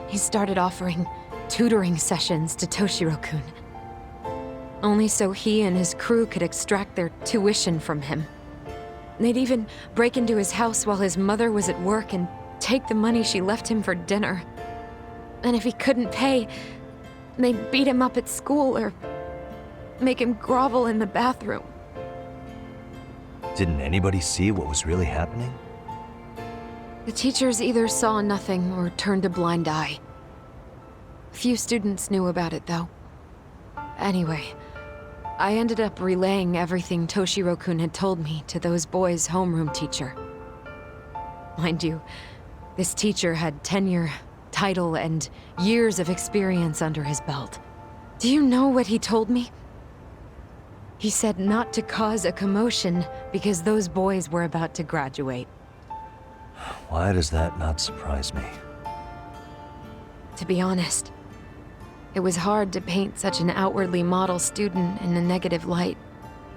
He started offering tutoring sessions to Toshiro-kun, only so he and his crew could extract their tuition from him. They'd even break into his house while his mother was at work and take the money she left him for dinner. And if he couldn't pay, they'd beat him up at school or make him grovel in the bathroom. Didn't anybody see what was really happening? The teachers either saw nothing or turned a blind eye. Few students knew about it, though. Anyway, I ended up relaying everything Toshiro-kun had told me to those boys' homeroom teacher. Mind you, this teacher had tenure, title, and years of experience under his belt. Do you know what he told me? He said not to cause a commotion because those boys were about to graduate. Why does that not surprise me? To be honest, it was hard to paint such an outwardly model student in a negative light.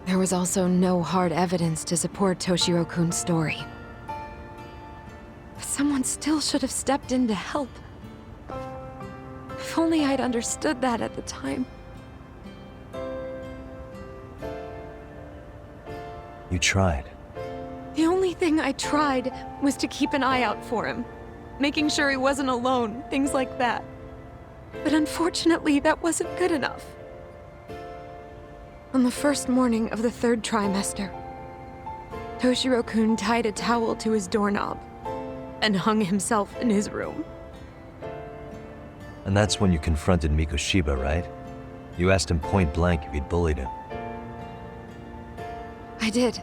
There was also no hard evidence to support Toshiro-kun's story. But someone still should have stepped in to help. If only I'd understood that at the time. You tried. thing I tried was to keep an eye out for him, making sure he wasn't alone, things like that. But unfortunately, that wasn't good enough. On the first morning of the 3rd trimester, Toshiro-kun tied a towel to his doorknob and hung himself in his room. And that's when you confronted Mikoshiba, right? You asked him point blank if he'd bullied him. I did.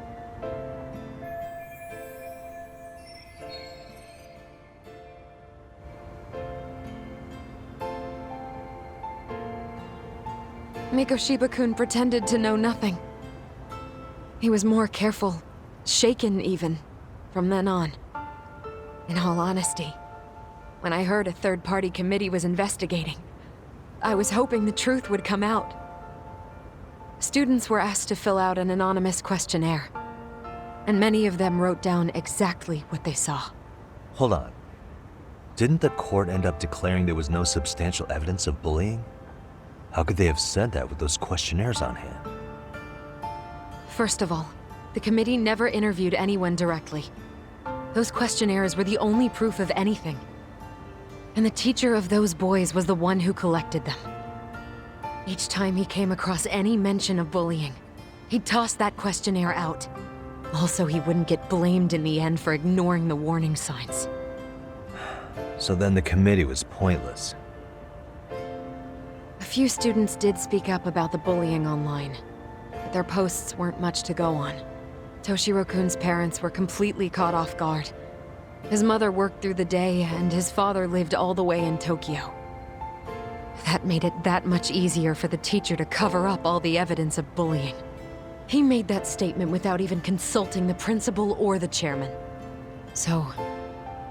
Mikoshiba-kun pretended to know nothing. He was more careful, shaken even, from then on. In all honesty, when I heard a third-party committee was investigating, I was hoping the truth would come out. Students were asked to fill out an anonymous questionnaire, and many of them wrote down exactly what they saw. Hold on. Didn't the court end up declaring there was no substantial evidence of bullying? How could they have said that with those questionnaires on hand? First of all, the committee never interviewed anyone directly. Those questionnaires were the only proof of anything. And the teacher of those boys was the one who collected them. Each time he came across any mention of bullying, he'd toss that questionnaire out. Also, he wouldn't get blamed in the end for ignoring the warning signs. So then the committee was pointless. A few students did speak up about the bullying online, but their posts weren't much to go on. Toshiro-kun's parents were completely caught off guard. His mother worked through the day, and his father lived all the way in Tokyo. That made it that much easier for the teacher to cover up all the evidence of bullying. He made that statement without even consulting the principal or the chairman. So,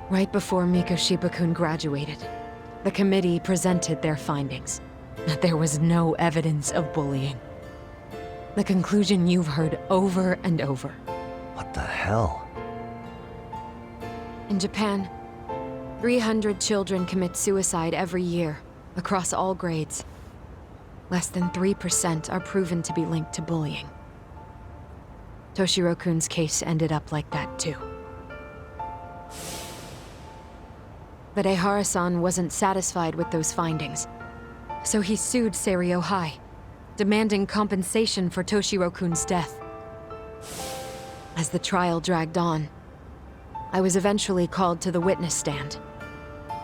right before Mikoshiba-kun graduated, the committee presented their findings. That there was no evidence of bullying. The conclusion you've heard over and over. What the hell? In Japan, 300 children commit suicide every year, across all grades. Less than 3% are proven to be linked to bullying. Toshiro-kun's case ended up like that too. But Aharasan wasn't satisfied with those findings. So he sued Seiryo High, demanding compensation for Toshiro-kun's death. As the trial dragged on, I was eventually called to the witness stand.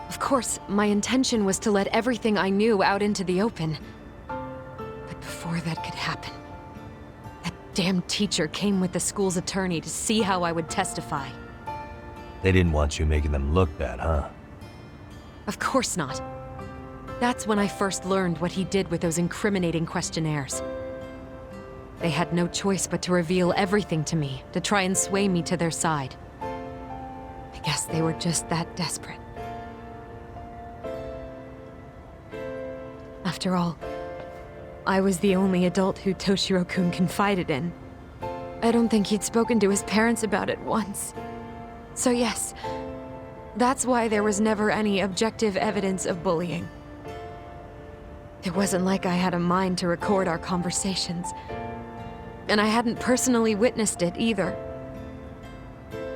Of course, my intention was to let everything I knew out into the open. But before that could happen, that damn teacher came with the school's attorney to see how I would testify. They didn't want you making them look bad, huh? Of course not. That's when I first learned what he did with those incriminating questionnaires. They had no choice but to reveal everything to me, to try and sway me to their side. I guess they were just that desperate. After all, I was the only adult who Toshiro-kun confided in. I don't think he'd spoken to his parents about it once. So yes, that's why there was never any objective evidence of bullying. It wasn't like I had a mind to record our conversations. And I hadn't personally witnessed it either.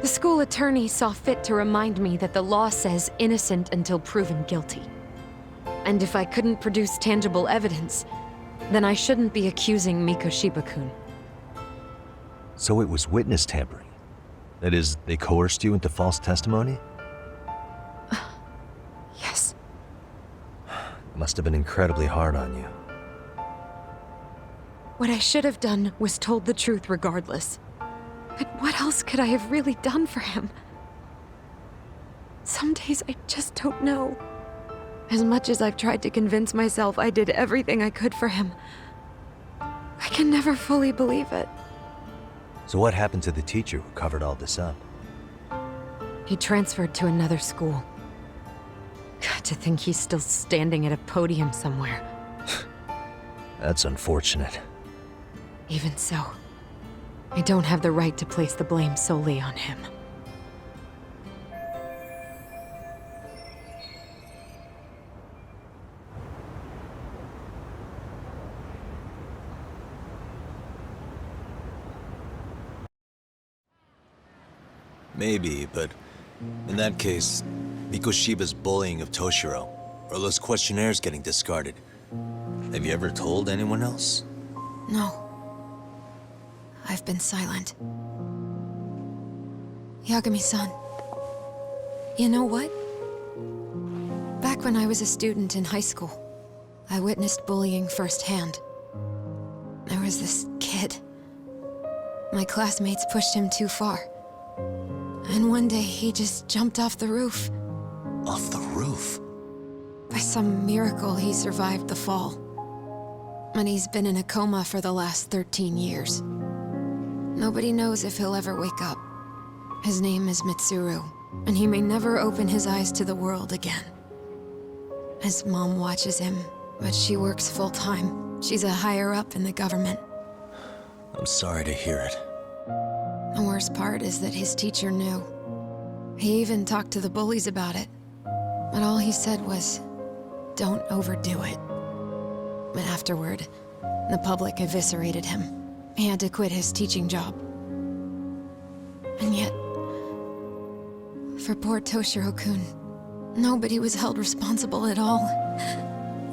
The school attorney saw fit to remind me that the law says innocent until proven guilty. And if I couldn't produce tangible evidence, then I shouldn't be accusing Mikoshiba-kun. So it was witness tampering? That is, they coerced you into false testimony? Yes. It must have been incredibly hard on you. What I should have done was told the truth regardless. But what else could I have really done for him? Some days I just don't know. As much as I've tried to convince myself I did everything I could for him, I can never fully believe it. So what happened to the teacher who covered all this up? He transferred to another school. God, to think he's still standing at a podium somewhere. That's unfortunate. Even so, I don't have the right to place the blame solely on him. Maybe, but in that case, Mikoshiba's bullying of Toshiro, or those questionnaires getting discarded. Have you ever told anyone else? No. I've been silent. Yagami-san, you know what? Back when I was a student in high school, I witnessed bullying firsthand. There was this kid. My classmates pushed him too far. And one day he just jumped off the roof. Off the roof? By some miracle, he survived the fall. And he's been in a coma for the last 13 years. Nobody knows if he'll ever wake up. His name is Mitsuru, and he may never open his eyes to the world again. His mom watches him, but she works full-time. She's a higher-up in the government. I'm sorry to hear it. The worst part is that his teacher knew. He even talked to the bullies about it. But all he said was, don't overdo it. But afterward, the public eviscerated him. He had to quit his teaching job. And yet, for poor Toshiro-kun, nobody was held responsible at all.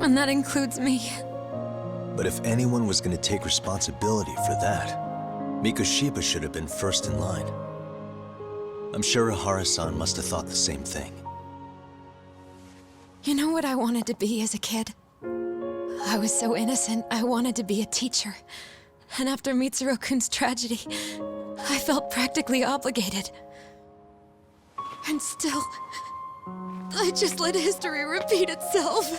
And that includes me. But if anyone was going to take responsibility for that, Mikoshiba should have been first in line. I'm sure Aharasan must have thought the same thing. You know what I wanted to be as a kid? I was so innocent, I wanted to be a teacher. And after Mitsuru-kun's tragedy, I felt practically obligated. And still, I just let history repeat itself.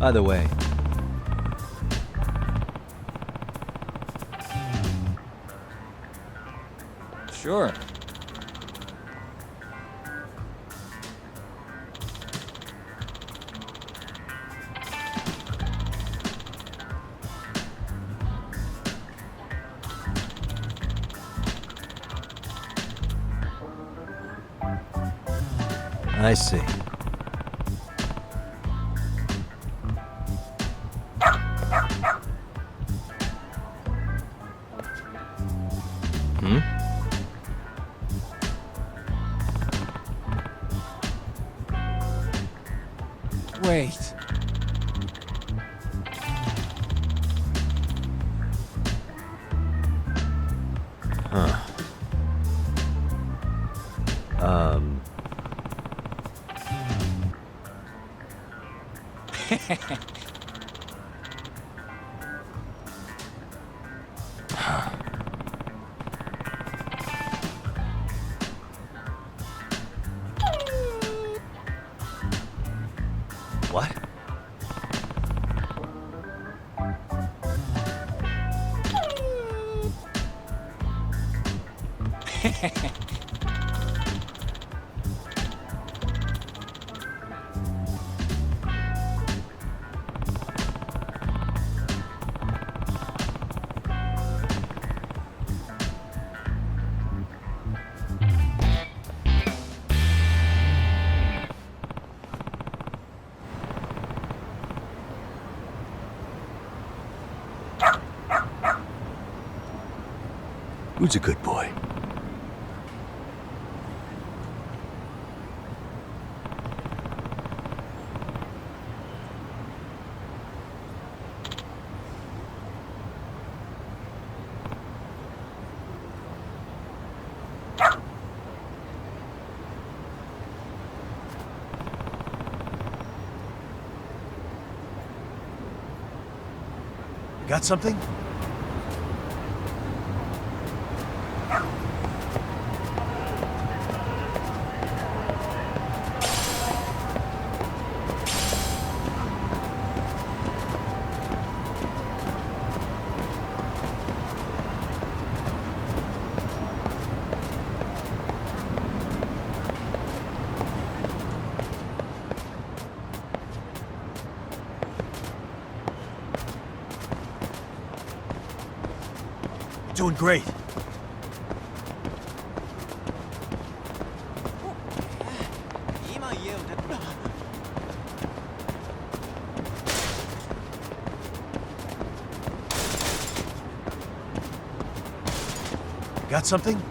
Either way. Sure. I see. Wait. Huh. What? Who's a good boy? Got something? Doing great. Got something?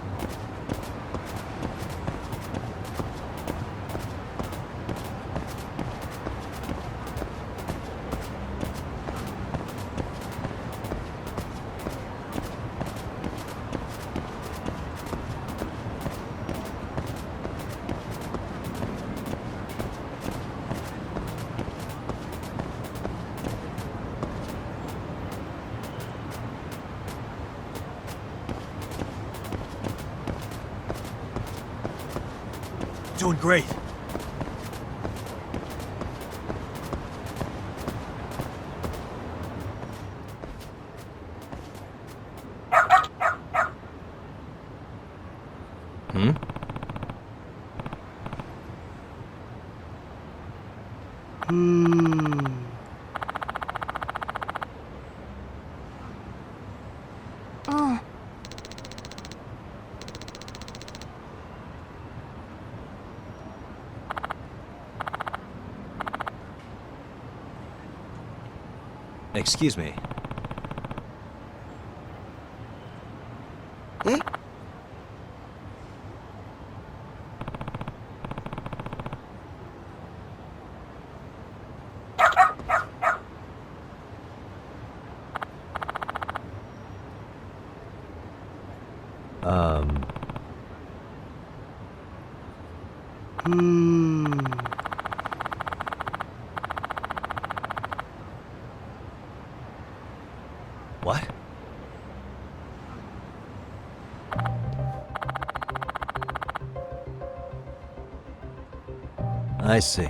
Doing great. Excuse me. What? I see.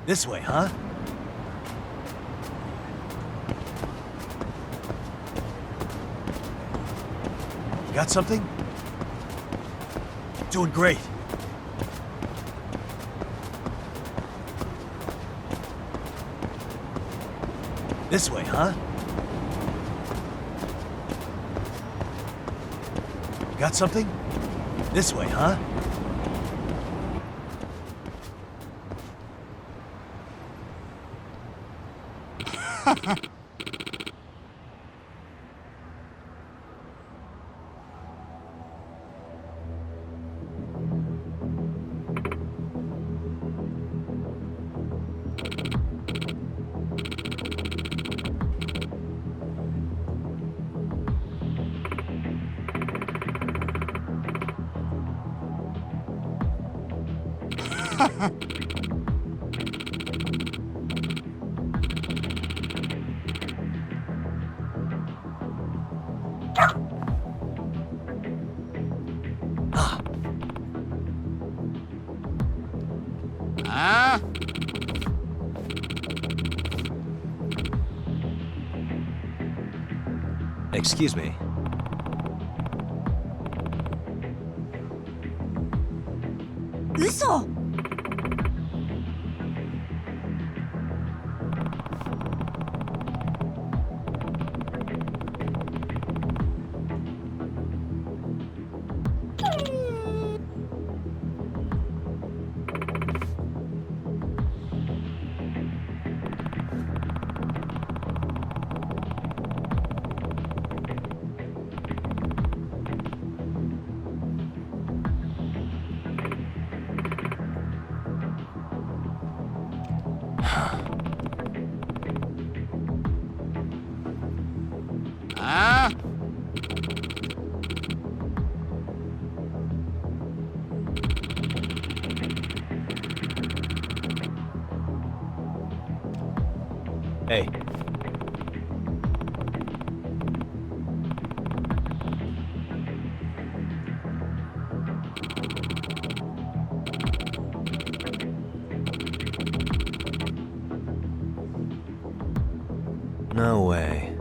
This way, huh? Got something? Doing great. This way, huh? Got something? This way, huh? Excuse me. Uso! Hey. No way.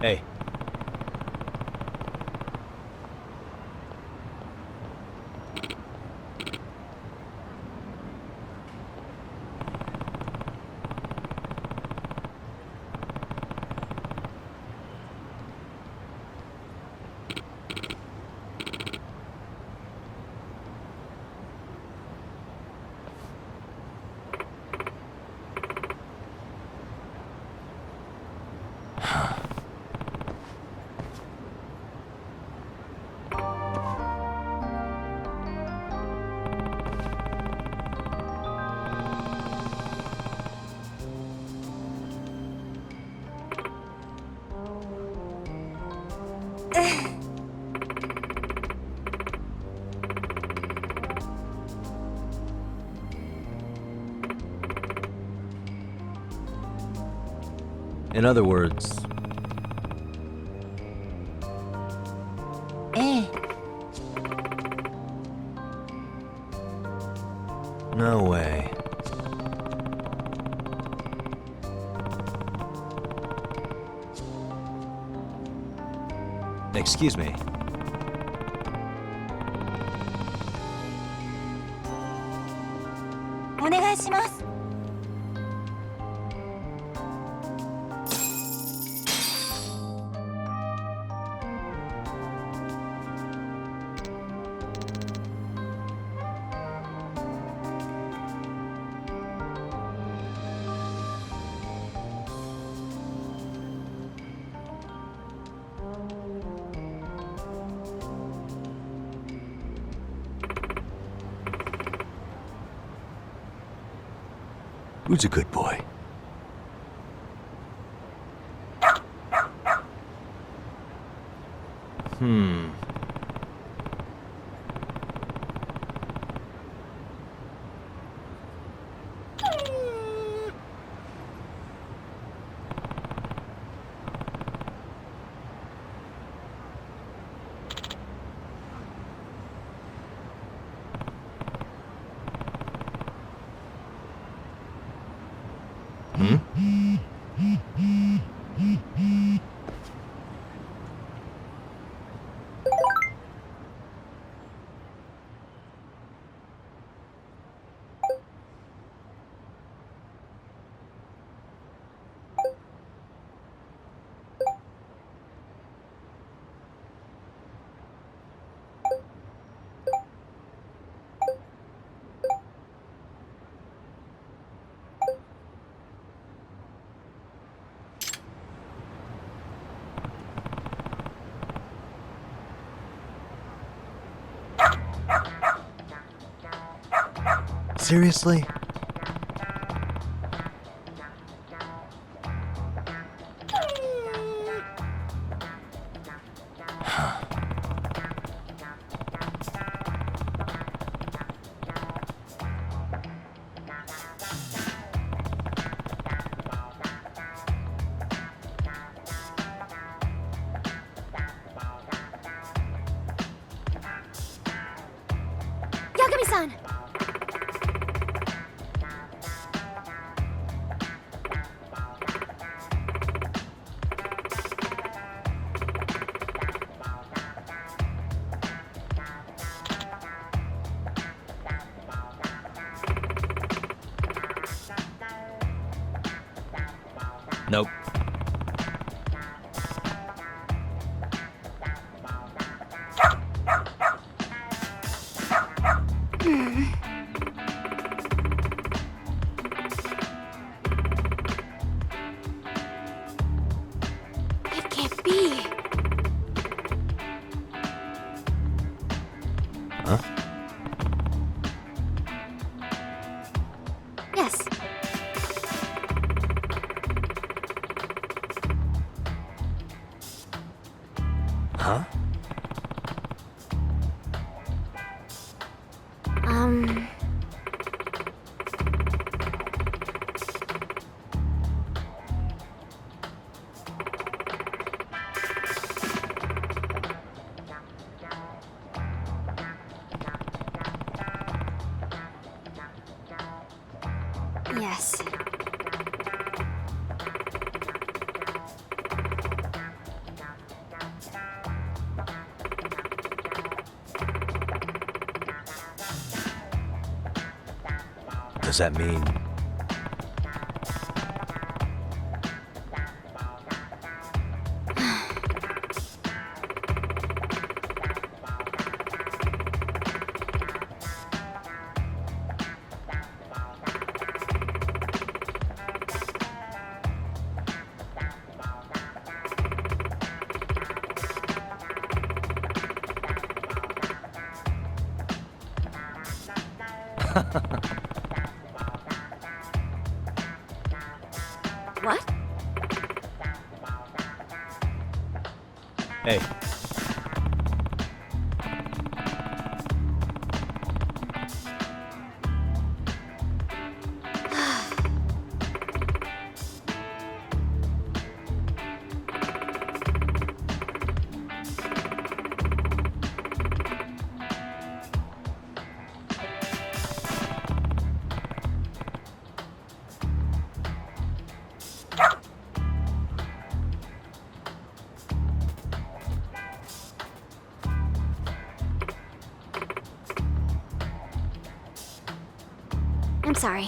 Hey. In other words... No way. Excuse me. Who's a good boy? Seriously? Yagami-san! Nope. It can't be. Huh? Yes. Huh? Yes. Does that mean... What? Hey. I'm sorry.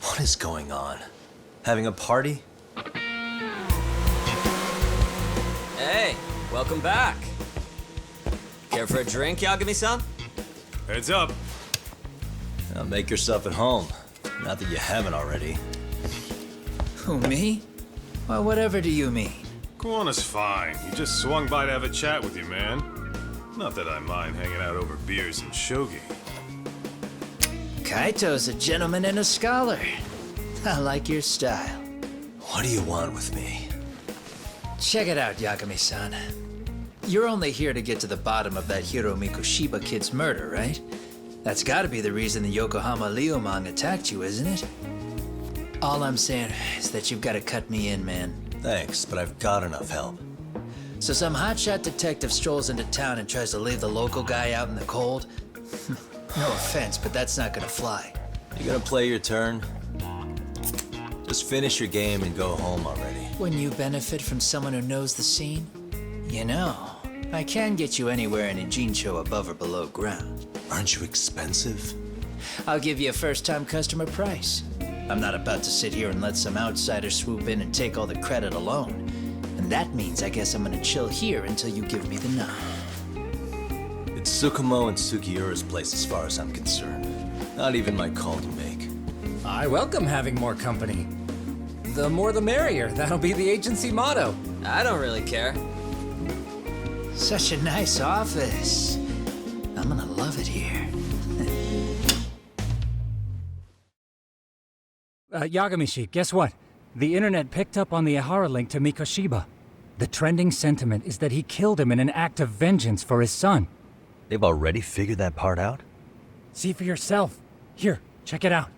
What is going on? Having a party? Hey, welcome back. Care for a drink, Yagami-san? Heads up. Now make yourself at home. Not that you haven't already. Who, me? Well, whatever do you mean? Kuwana's fine. He just swung by to have a chat with you, man. Not that I mind hanging out over beers and shogi. Kaito's a gentleman and a scholar. I like your style. What do you want with me? Check it out, Yagami-san. You're only here to get to the bottom of that Hiro Mikoshiba kid's murder, right? That's gotta be the reason the Yokohama Liumang attacked you, isn't it? All I'm saying is that you've gotta cut me in, man. Thanks, but I've got enough help. So some hotshot detective strolls into town and tries to leave the local guy out in the cold? No offense, but that's not gonna fly. You gonna play your turn? Just finish your game and go home already. When you benefit from someone who knows the scene? You know, I can get you anywhere in Ijincho above or below ground. Aren't you expensive? I'll give you a first-time customer price. I'm not about to sit here and let some outsider swoop in and take all the credit alone. And That means I guess I'm gonna chill here until you give me the nod. It's Tsukumo and Sugiura's place as far as I'm concerned. Not even my call to make. I welcome having more company. The more the merrier. That'll be the agency motto. I don't really care. Such a nice office. I'm gonna love it here. Yagamishi, guess what? The internet picked up on the Ihara link to Mikoshiba. The trending sentiment is that he killed him in an act of vengeance for his son. They've already figured that part out? See for yourself. Here, check it out.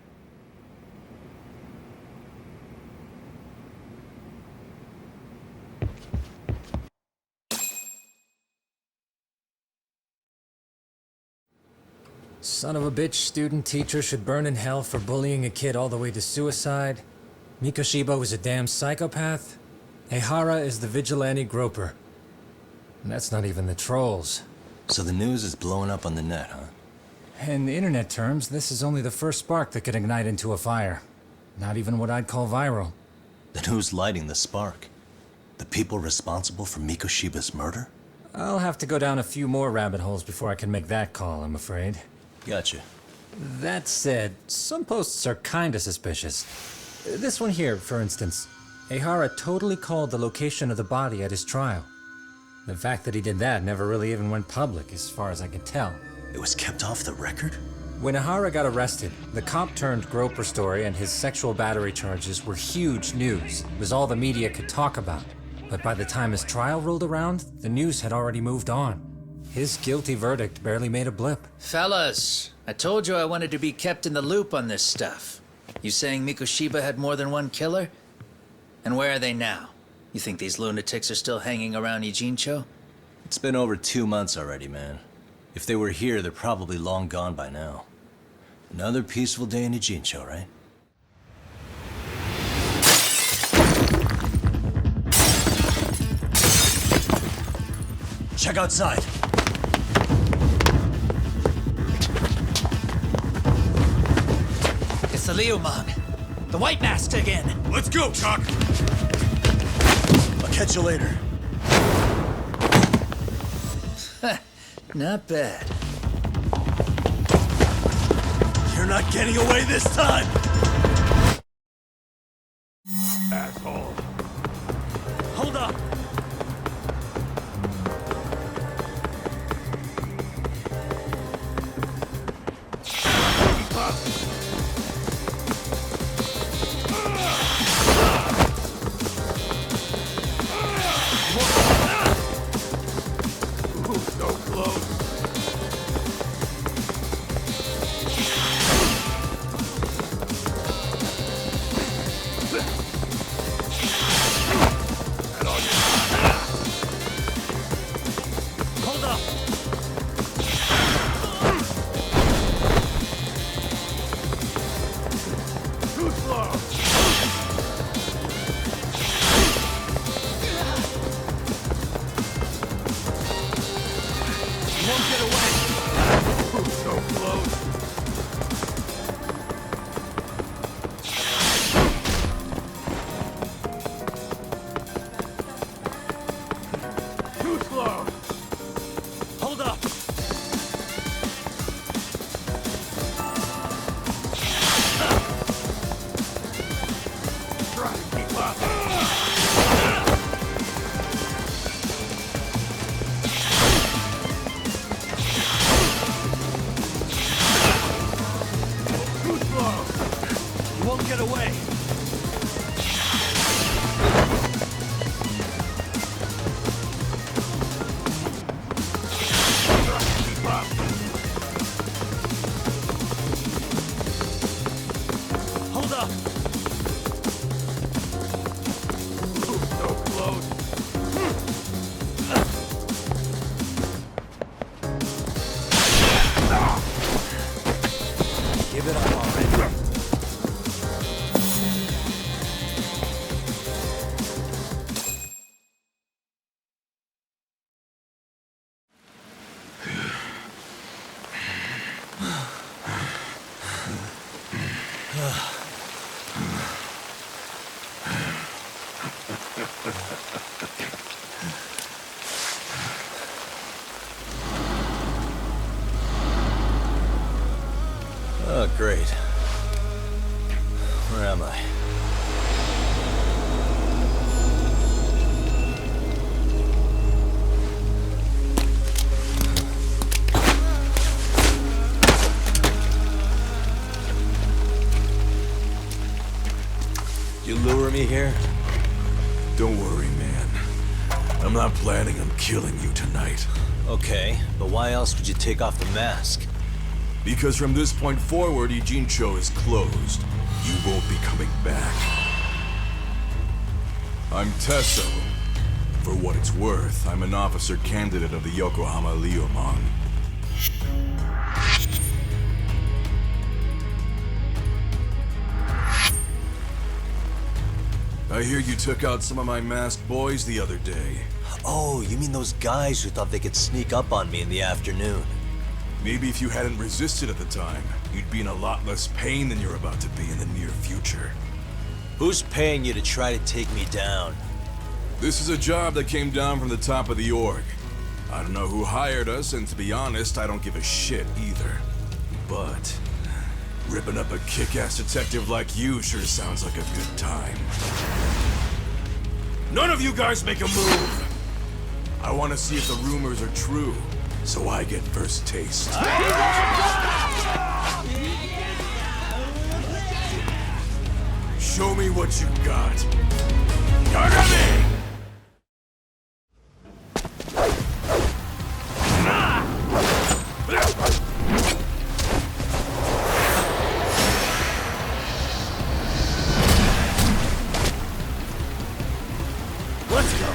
Son of a bitch student teacher should burn in hell for bullying a kid all the way to suicide. Mikoshiba was a damn psychopath. Ihara is the vigilante groper. And that's not even the trolls. So the news is blowing up on the net, huh? In internet terms, this is only the first spark that could ignite into a fire. Not even what I'd call viral. Then who's lighting the spark? The people responsible for Mikoshiba's murder? I'll have to go down a few more rabbit holes before I can make that call, I'm afraid. Gotcha. That said, some posts are kinda suspicious. This one here, for instance. Ihara totally called the location of the body at his trial. The fact that he did that never really even went public, as far as I can tell. It was kept off the record? When Ihara got arrested, the cop-turned-groper story and his sexual battery charges were huge news. It was all the media could talk about. But by the time his trial rolled around, the news had already moved on. His guilty verdict barely made a blip. Fellas, I told you I wanted to be kept in the loop on this stuff. You saying Mikoshiba had more than one killer? And where are they now? You think these lunatics are still hanging around Ijincho? It's been over 2 months already, man. If they were here, they're probably long gone by now. Another peaceful day in Ijincho, right? Check outside! It's the Leomon. The White Mask again. Let's go, Chuck! I'll catch you later. Not bad. You're not getting away this time! Asshole. Hold up! planning on killing you tonight. Okay, but why else would you take off the mask? Because from this point forward, Ijincho is closed. You won't be coming back. I'm Tesso. For what it's worth, I'm an officer candidate of the Yokohama Leomon. I hear you took out some of my masked boys the other day. Oh, you mean those guys who thought they could sneak up on me in the afternoon? Maybe if you hadn't resisted at the time, you'd be in a lot less pain than you're about to be in the near future. Who's paying you to try to take me down? This is a job that came down from the top of the org. I don't know who hired us, and to be honest, I don't give a shit either. But ripping up a kick-ass detective like you sure sounds like a good time. None of you guys make a move! I want to see if the rumors are true, so I get first taste. Show me what you got. Yagami! Let's go!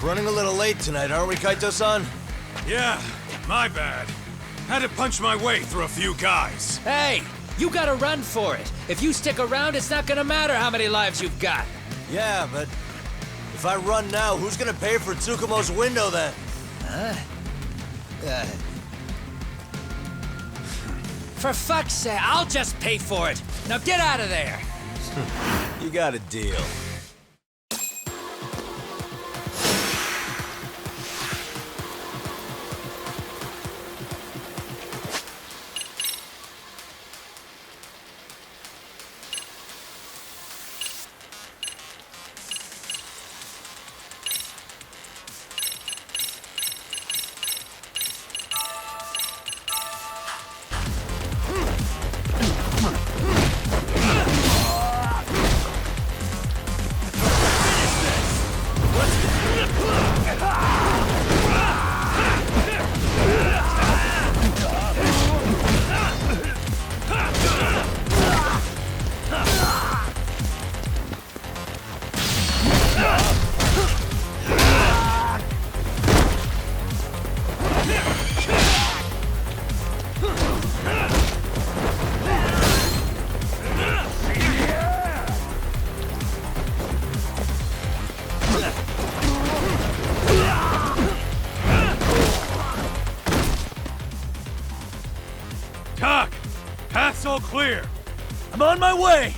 Running a little late tonight, aren't we, Kaito-san? Yeah, my bad. Had to punch my way through a few guys. Hey, you gotta run for it. If you stick around, it's not gonna matter how many lives you've got. Yeah, but if I run now, who's gonna pay for Tsukumo's window then? Huh? For fuck's sake, I'll just pay for it. Now get out of there. You got a deal. Clear. I'm on my way.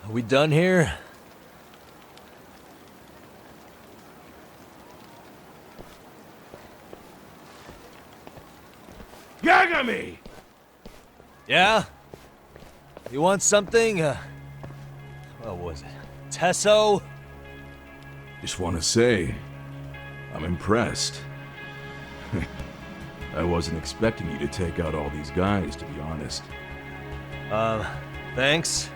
Are we done here? Yagami! Yeah? You want something? What was it? Tesso? Just want to say, I'm impressed. I wasn't expecting you to take out all these guys, to be honest. Thanks.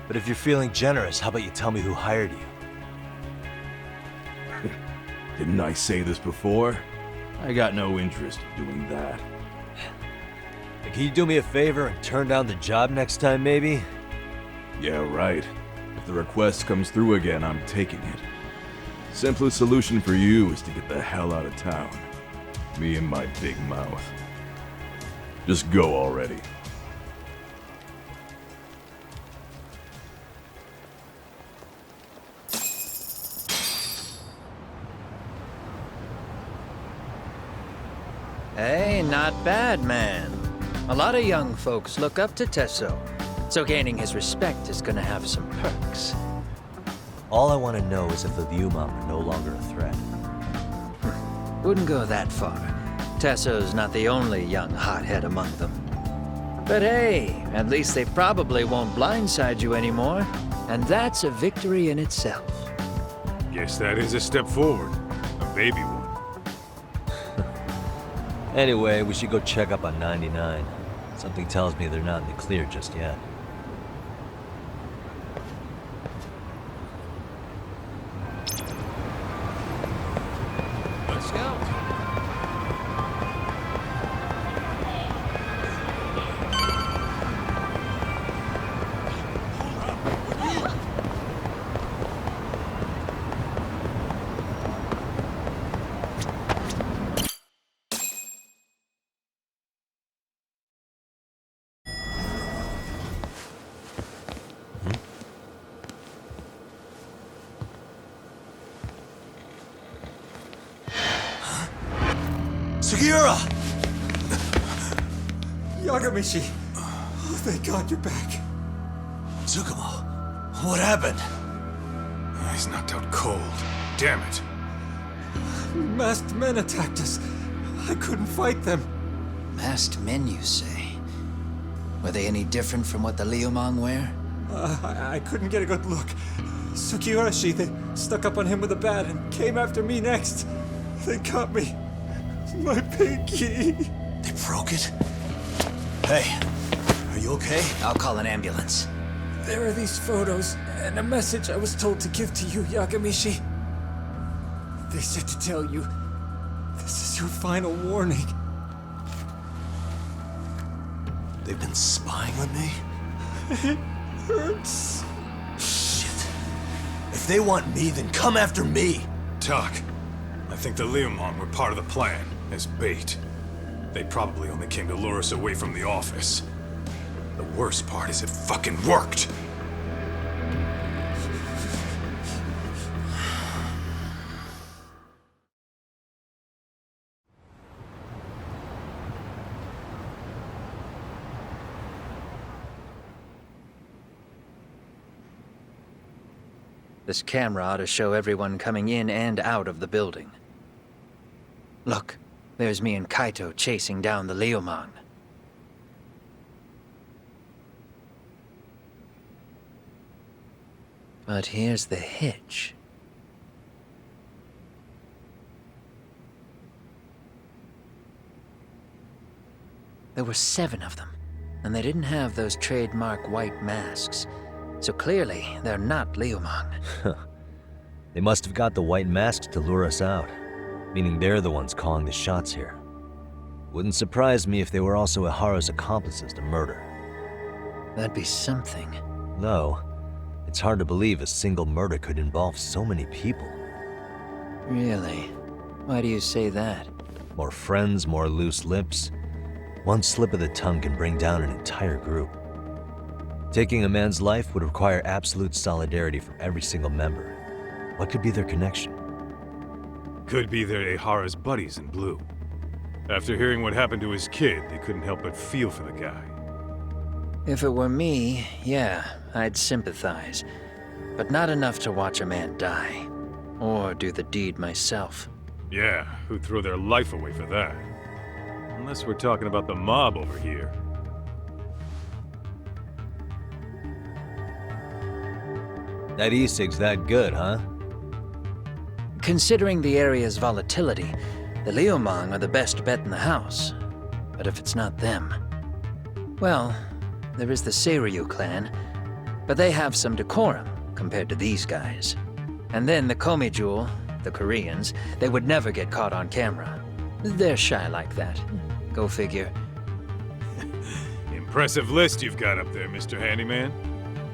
But if you're feeling generous, how about you tell me who hired you? Didn't I say this before? I got no interest in doing that. Can you do me a favor and turn down the job next time, maybe? Yeah, right. If the request comes through again, I'm taking it. Simplest solution for you is to get the hell out of town. Me and my big mouth. Just go already. Hey, not bad, man. A lot of young folks look up to Tesso, so gaining his respect is gonna have some perks. All I want to know is if the Liumang are no longer a threat. Wouldn't go that far. Tesso's not the only young hothead among them. But hey, at least they probably won't blindside you anymore, and that's a victory in itself. Guess that is a step forward. A baby one. Anyway, we should go check up on 99. Something tells me they're not in the clear just yet. Let's go. Sugiura! Yagamishi! Oh, thank God you're back. Tsukumo, what happened? He's knocked out cold. Damn it. Masked men attacked us. I couldn't fight them. Masked men, you say? Were they any different from what the Liumang wear? I couldn't get a good look. Sugiurashi, they stuck up on him with a bat and came after me next. They got me. My pinky. They broke it? Hey, are you okay? I'll call an ambulance. There are these photos and a message I was told to give to you, Yagamishi. They said to tell you, this is your final warning. They've been spying on me? It hurts. Shit. If they want me, then come after me. Talk. I think the Liumang were part of the plan, as bait. They probably only came to lure us away from the office. The worst part is it fucking worked! This camera ought to show everyone coming in and out of the building. Look, there's me and Kaito chasing down the Liumang. But here's the hitch. There were 7 of them, and they didn't have those trademark white masks. So clearly, they're not Liumang. They must have got the white masks to lure us out, meaning they're the ones calling the shots here. Wouldn't surprise me if they were also Ihara's accomplices to murder. That'd be something. Though, it's hard to believe a single murder could involve so many people. Really? Why do you say that? More friends, more loose lips. One slip of the tongue can bring down an entire group. Taking a man's life would require absolute solidarity from every single member. What could be their connection? Could be they're Ihara's buddies in blue. After hearing what happened to his kid, they couldn't help but feel for the guy. If it were me, yeah, I'd sympathize. But not enough to watch a man die. Or do the deed myself. Yeah, who'd throw their life away for that? Unless we're talking about the mob over here. That e-cig's that good, huh? Considering the area's volatility, the Liumang are the best bet in the house. But if it's not them... Well, there is the Seiryo clan, but they have some decorum compared to these guys. And then the Komijul, the Koreans, they would never get caught on camera. They're shy like that. Go figure. Impressive list you've got up there, Mr. Handyman.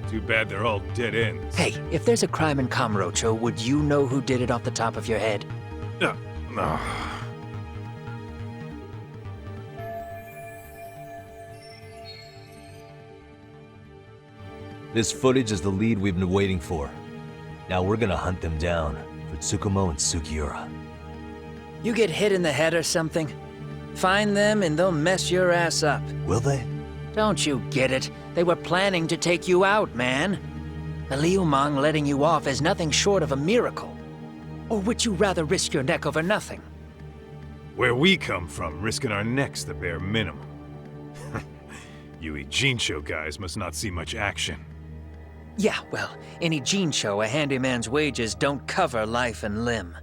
Too bad they're all dead ends. Hey, if there's a crime in Kamurocho, would you know who did it off the top of your head? No. This footage is the lead we've been waiting for. Now we're gonna hunt them down for Tsukumo and Sugiura. You get hit in the head or something? Find them and they'll mess your ass up. Will they? Don't you get it? They were planning to take you out, man. The Liumang letting you off is nothing short of a miracle. Or would you rather risk your neck over nothing? Where we come from, risking our necks the bare minimum. You Ijincho guys must not see much action. Yeah, well, in Ijincho, a handyman's wages don't cover life and limb.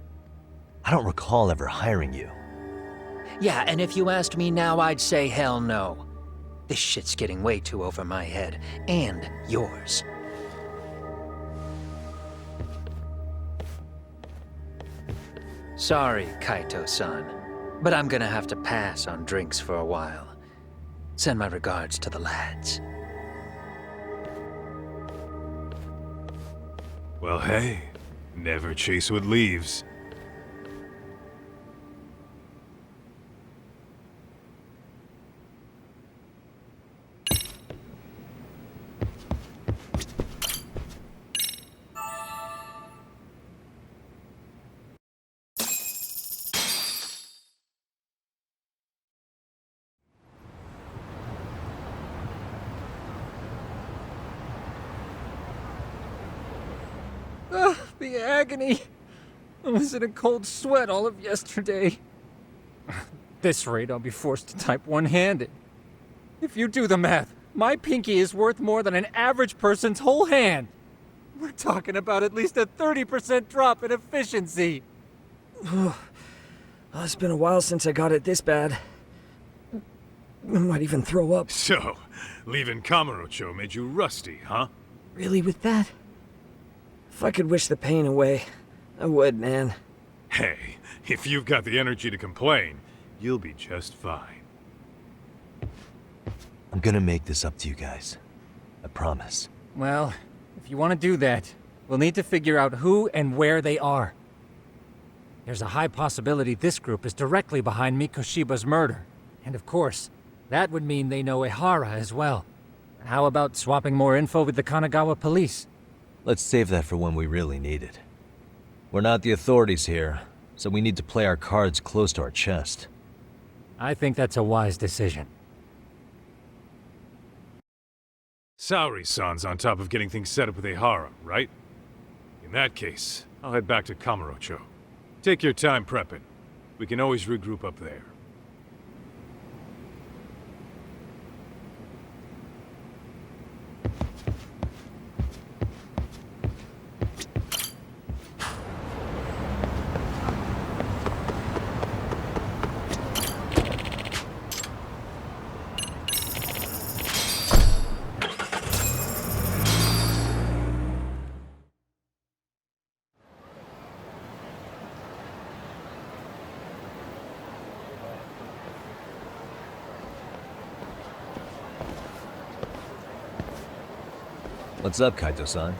I don't recall ever hiring you. Yeah, and if you asked me now, I'd say hell no. This shit's getting way too over my head. And yours. Sorry, Kaito-san, but I'm gonna have to pass on drinks for a while. Send my regards to the lads. Well, hey, never chase what leaves. The agony! I was in a cold sweat all of yesterday. At this rate, I'll be forced to type one-handed. If you do the math, my pinky is worth more than an average person's whole hand. We're talking about at least a 30% drop in efficiency. It's been a while since I got it this bad. I might even throw up. So, leaving Kamurocho made you rusty, huh? Really, with that? If I could wish the pain away, I would, man. Hey, if you've got the energy to complain, you'll be just fine. I'm gonna make this up to you guys. I promise. Well, if you want to do that, we'll need to figure out who and where they are. There's a high possibility this group is directly behind Mikoshiba's murder. And of course, that would mean they know Ihara as well. How about swapping more info with the Kanagawa police? Let's save that for when we really need it. We're not the authorities here, so we need to play our cards close to our chest. I think that's a wise decision. Saori-san's on top of getting things set up with Ihara, right? In that case, I'll head back to Kamurocho. Take your time prepping. We can always regroup up there. What's up, Kaito-san?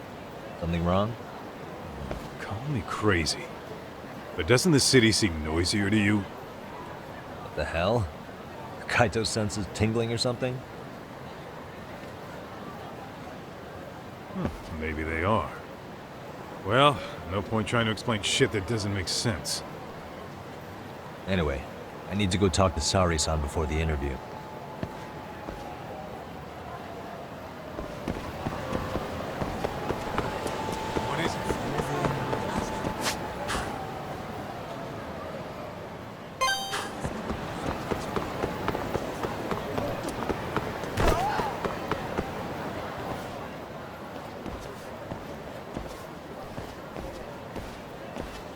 Something wrong? Call me crazy, but doesn't the city seem noisier to you? What the hell? Kaito's senses tingling or something? Maybe they are. Well, no point trying to explain shit that doesn't make sense. Anyway, I need to go talk to Saori-san before the interview.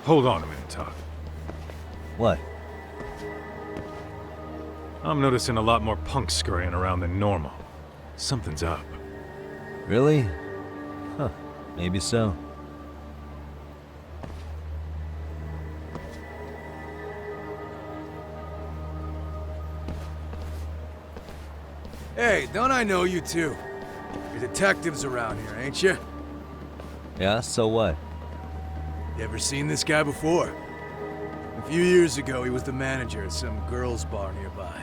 Hold on a minute, Todd. What? I'm noticing a lot more punks scurrying around than normal. Something's up. Really? Huh. Maybe so. Hey, don't I know you two? You're detectives around here, ain't you? Yeah, so what? You ever seen this guy before? A few years ago, he was the manager at some girls' bar nearby.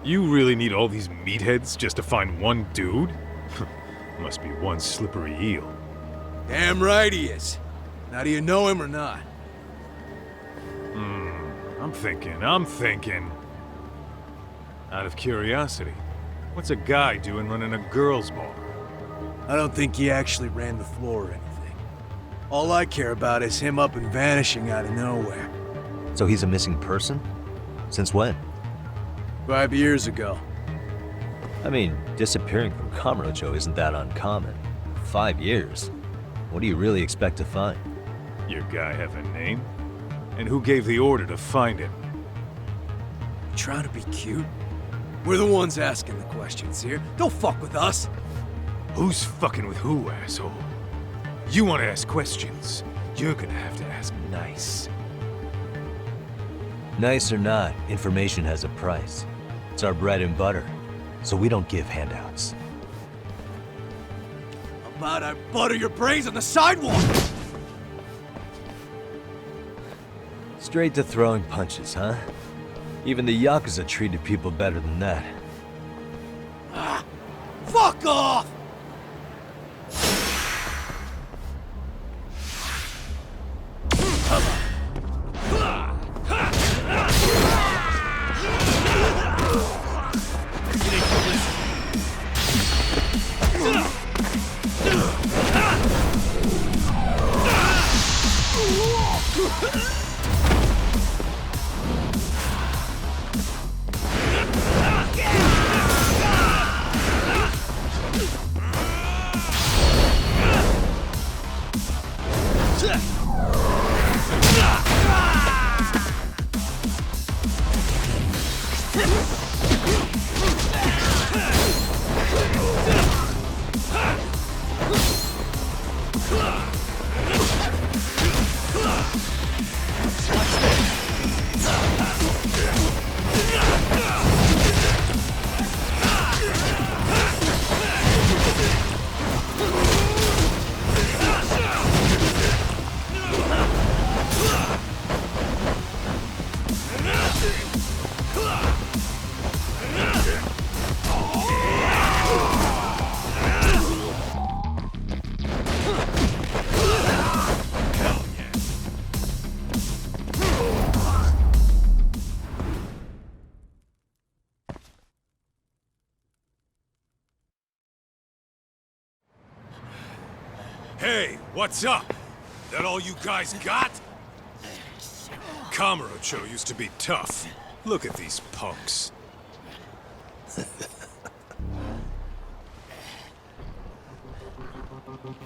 You really need all these meatheads just to find one dude? Must be one slippery eel. Damn right he is. Now do you know him or not? I'm thinking. Out of curiosity, what's a guy doing running a girls' bar? I don't think he actually ran the floor or anything. All I care about is him up and vanishing out of nowhere. So he's a missing person? Since when? 5 years ago. I mean, disappearing from Kamurocho isn't that uncommon. 5 years? What do you really expect to find? Your guy have a name? And who gave the order to find him? You trying to be cute? We're the ones asking the questions here. Don't fuck with us. Who's fucking with who, asshole? You want to ask questions? You're gonna have to ask nice. Nice or not, information has a price. It's our bread and butter, so we don't give handouts. How about I butter your brains on the sidewalk? Straight to throwing punches, huh? Even the Yakuza treated people better than that. Fuck off! Hey, what's up? That all you guys got? Kamurocho used to be tough. Look at these punks.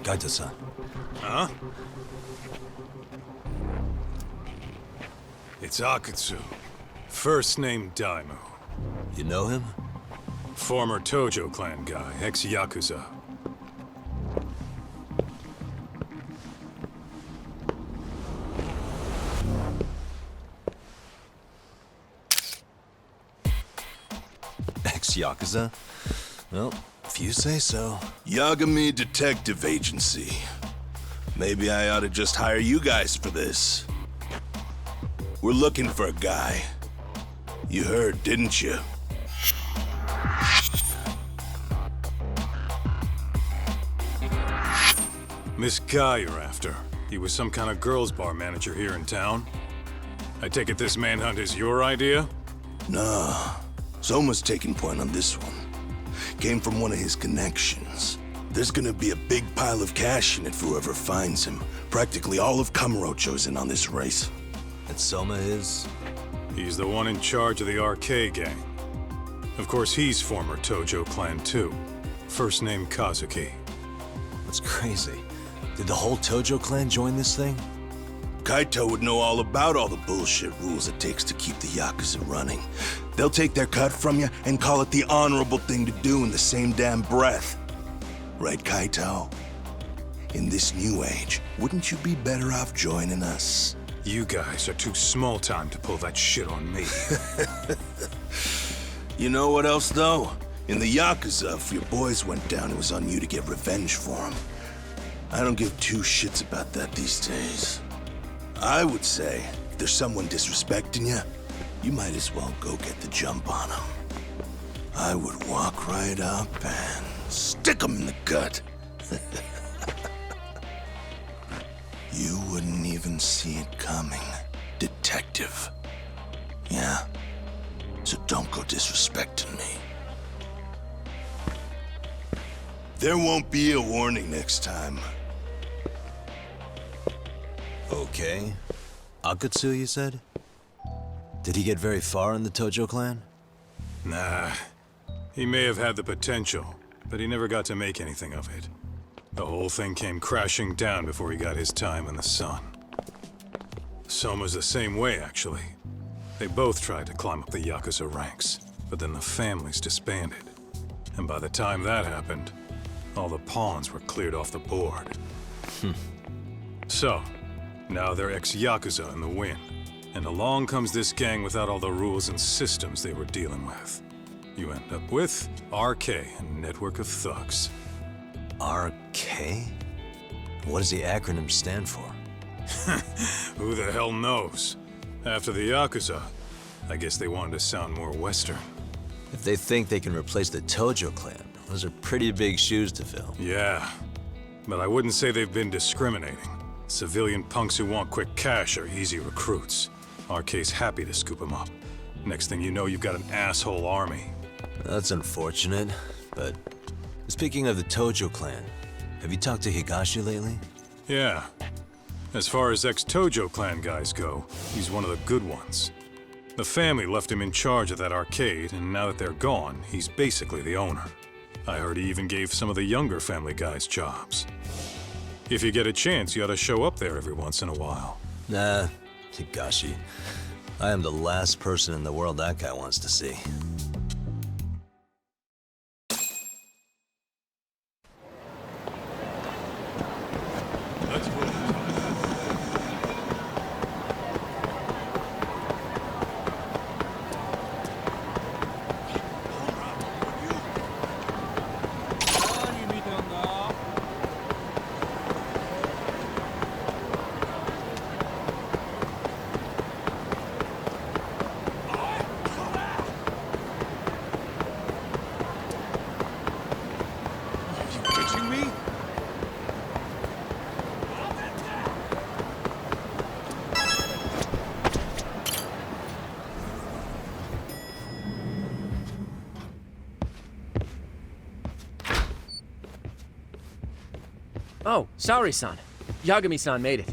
Kaito-san. Huh? It's Akutsu. First name Daimyo. You know him? Former Tojo clan guy, ex-Yakuza. Ex-Yakuza? Well, if you say so. Yagami Detective Agency. Maybe I ought to just hire you guys for this. We're looking for a guy. You heard, didn't you? This guy you're after, he was some kind of girls' bar manager here in town? I take it this manhunt is your idea? Nah. Soma's taking point on this one. Came from one of his connections. There's gonna be a big pile of cash in it for whoever finds him. Practically all of Kamurocho's in on this race. And Soma is? He's the one in charge of the RK gang. Of course, he's former Tojo clan too. First name Kosuke. That's crazy. Did the whole Tojo clan join this thing? Kaito would know all about all the bullshit rules it takes to keep the Yakuza running. They'll take their cut from you and call it the honorable thing to do in the same damn breath. Right, Kaito? In this new age, wouldn't you be better off joining us? You guys are too small time to pull that shit on me. You know what else, though? In the Yakuza, if your boys went down, it was on you to get revenge for them. I don't give two shits about that these days. I would say, if there's someone disrespecting you, you might as well go get the jump on them. I would walk right up and stick him in the gut. You wouldn't even see it coming, detective. Yeah? So don't go disrespecting me. There won't be a warning next time. Okay. Akutsu, you said? Did he get very far in the Tojo clan? Nah. He may have had the potential, but he never got to make anything of it. The whole thing came crashing down before he got his time in the sun. Soma's the same way, actually. They both tried to climb up the Yakuza ranks, but then the families disbanded. And by the time that happened, all the pawns were cleared off the board. So, now they're ex-Yakuza in the wind. And along comes this gang without all the rules and systems they were dealing with. You end up with RK, a network of thugs. RK? What does the acronym stand for? Who the hell knows? After the Yakuza, I guess they wanted to sound more Western. If they think they can replace the Tojo clan, those are pretty big shoes to fill. Yeah, but I wouldn't say they've been discriminating. Civilian punks who want quick cash are easy recruits. RK's happy to scoop them up. Next thing you know, you've got an asshole army. That's unfortunate, but speaking of the Tojo clan, have you talked to Higashi lately? Yeah. As far as ex-Tojo clan guys go, he's one of the good ones. The family left him in charge of that arcade, and now that they're gone, he's basically the owner. I heard he even gave some of the younger family guys jobs. If you get a chance, you ought to show up there every once in a while. Nah, Higashi. I am the last person in the world that guy wants to see. Oh, sorry-san. Yagami-san made it.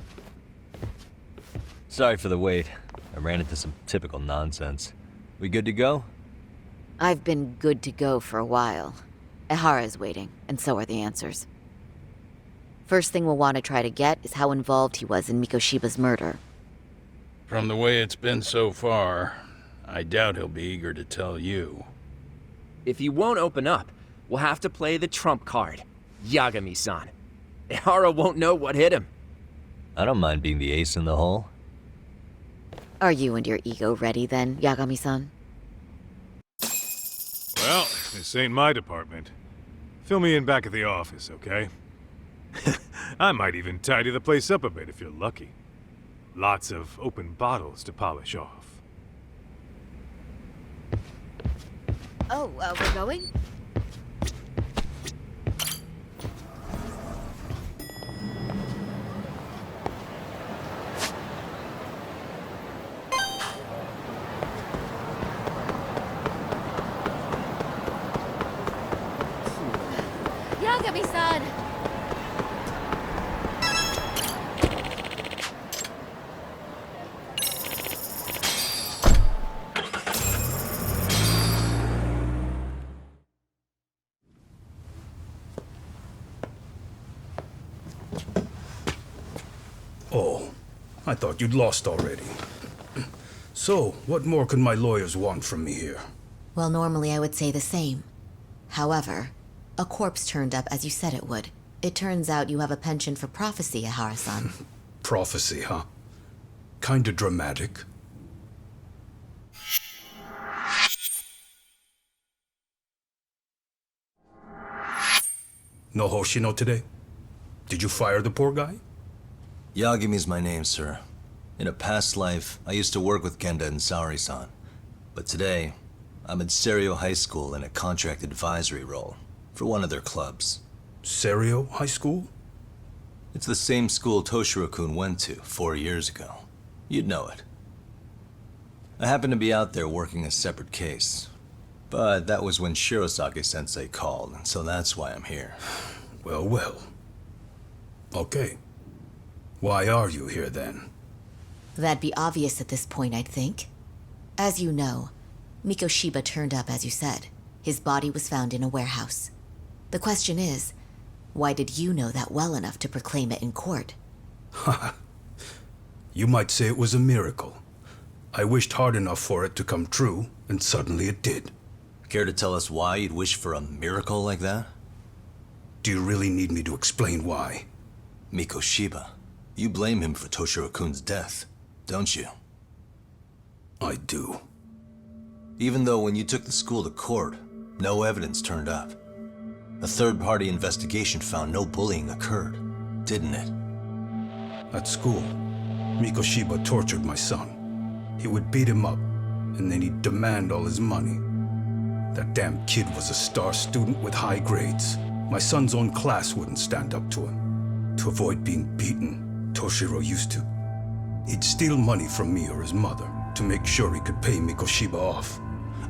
Sorry for the wait. I ran into some typical nonsense. We good to go? I've been good to go for a while. Ihara's waiting, and so are the answers. First thing we'll want to try to get is how involved he was in Mikoshiba's murder. From the way it's been so far, I doubt he'll be eager to tell you. If he won't open up, we'll have to play the trump card. Yagami-san. Ihara won't know what hit him. I don't mind being the ace in the hole. Are you and your ego ready then, Yagami-san? Well, this ain't my department. Fill me in back at the office, okay? I might even tidy the place up a bit if you're lucky. Lots of open bottles to polish off. Oh, we're going? Yagami-san! Oh, I thought you'd lost already. So, what more could my lawyers want from me here? Well, normally I would say the same. However, a corpse turned up as you said it would. It turns out you have a penchant for prophecy, Aharasan. Prophecy, huh? Kinda dramatic. No Hoshino today? Did you fire the poor guy? Yagami's my name, sir. In a past life, I used to work with Genda and Saori-san. But today, I'm at Seiryo High School in a contract advisory role for one of their clubs. Seiryo High School? It's the same school Toshiro-kun went to 4 years ago. You'd know it. I happened to be out there working a separate case. But that was when Shirosake-sensei called, and so that's why I'm here. Well, well. Okay. Why are you here then? That'd be obvious at this point, I'd think. As you know, Mikoshiba turned up as you said. His body was found in a warehouse. The question is, why did you know that well enough to proclaim it in court? Haha. You might say it was a miracle. I wished hard enough for it to come true, and suddenly it did. Care to tell us why you'd wish for a miracle like that? Do you really need me to explain why? Mikoshiba. You blame him for Toshiro-kun's death, don't you? I do. Even though when you took the school to court, no evidence turned up. A third-party investigation found no bullying occurred, didn't it? At school, Mikoshiba tortured my son. He would beat him up, and then he'd demand all his money. That damn kid was a star student with high grades. My son's own class wouldn't stand up to him. To avoid being beaten, Toshiro used to. He'd steal money from me or his mother to make sure he could pay Mikoshiba off.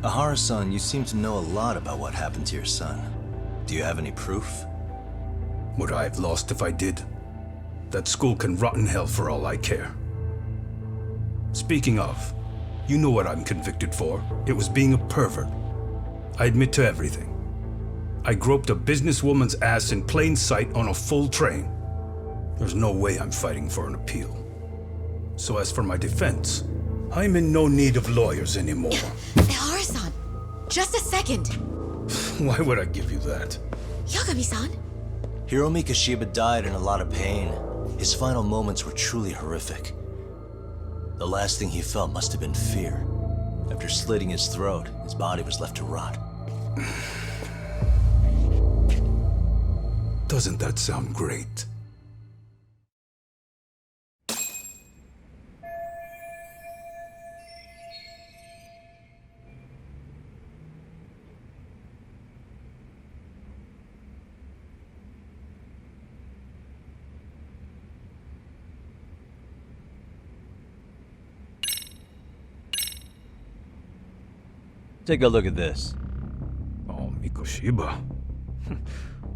Aharasan, you seem to know a lot about what happened to your son. Do you have any proof? Would I have lost if I did? That school can rot in hell for all I care. Speaking of, you know what I'm convicted for. It was being a pervert. I admit to everything. I groped a businesswoman's ass in plain sight on a full train. There's no way I'm fighting for an appeal. So as for my defense, I'm in no need of lawyers anymore. Aharasan, just a second. Why would I give you that? Yagami-san? Hiro Mikoshiba died in a lot of pain. His final moments were truly horrific. The last thing he felt must have been fear. After slitting his throat, his body was left to rot. Doesn't that sound great? Take a look at this. Oh, Mikoshiba.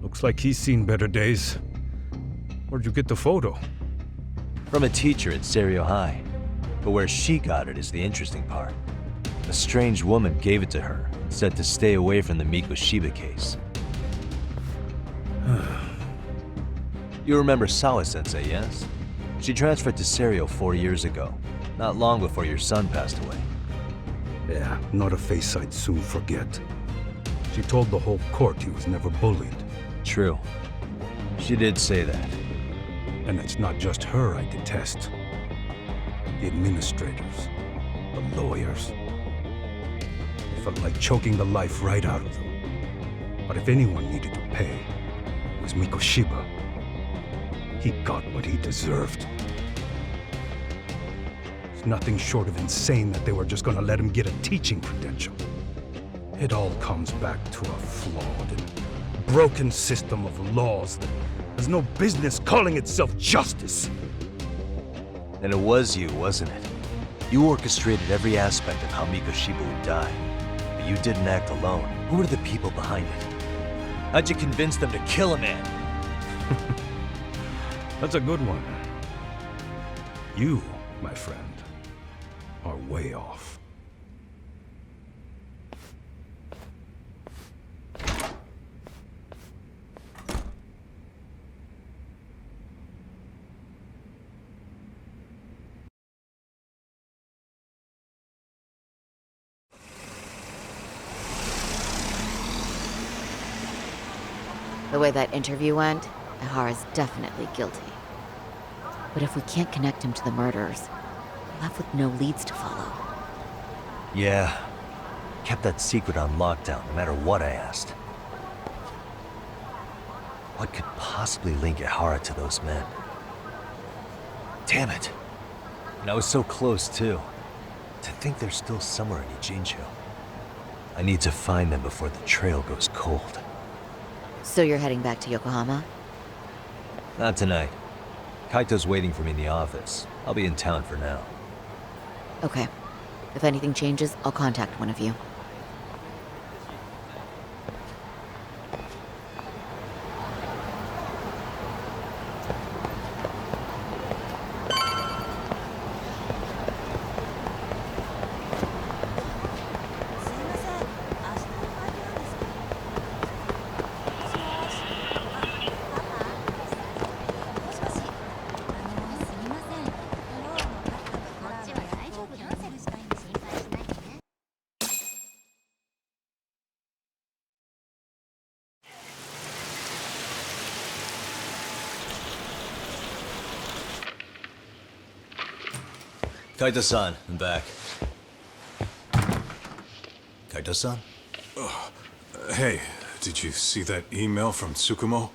Looks like he's seen better days. Where'd you get the photo? From a teacher at Seiryo High. But where she got it is the interesting part. A strange woman gave it to her and said to stay away from the Mikoshiba case. You remember Sawa-sensei, yes? She transferred to Seiryo 4 years ago, not long before your son passed away. Yeah, not a face I'd soon forget. She told the whole court he was never bullied. True. She did say that. And it's not just her I detest. The administrators, the lawyers. It felt like choking the life right out of them. But if anyone needed to pay, it was Mikoshiba. He got what he deserved. It's nothing short of insane that they were just gonna let him get a teaching credential. It all comes back to a flawed and broken system of laws that has no business calling itself justice. And it was you, wasn't it? You orchestrated every aspect of how Mikoshiba would die. But you didn't act alone. Who were the people behind it? How'd you convince them to kill a man? That's a good one. You, my friend, are way off. The way that interview went, Ihara's definitely guilty. But if we can't connect him to the murderers, we're left with no leads to follow. Yeah. Kept that secret on lockdown, no matter what I asked. What could possibly link Ihara to those men? Damn it. And I was so close, too. To think they're still somewhere in Ijincho. I need to find them before the trail goes cold. So you're heading back to Yokohama? Not tonight. Kaito's waiting for me in the office. I'll be in town for now. Okay. If anything changes, I'll contact one of you. Kaito-san, I'm back. Kaito-san? Hey, did you see that email from Tsukumo?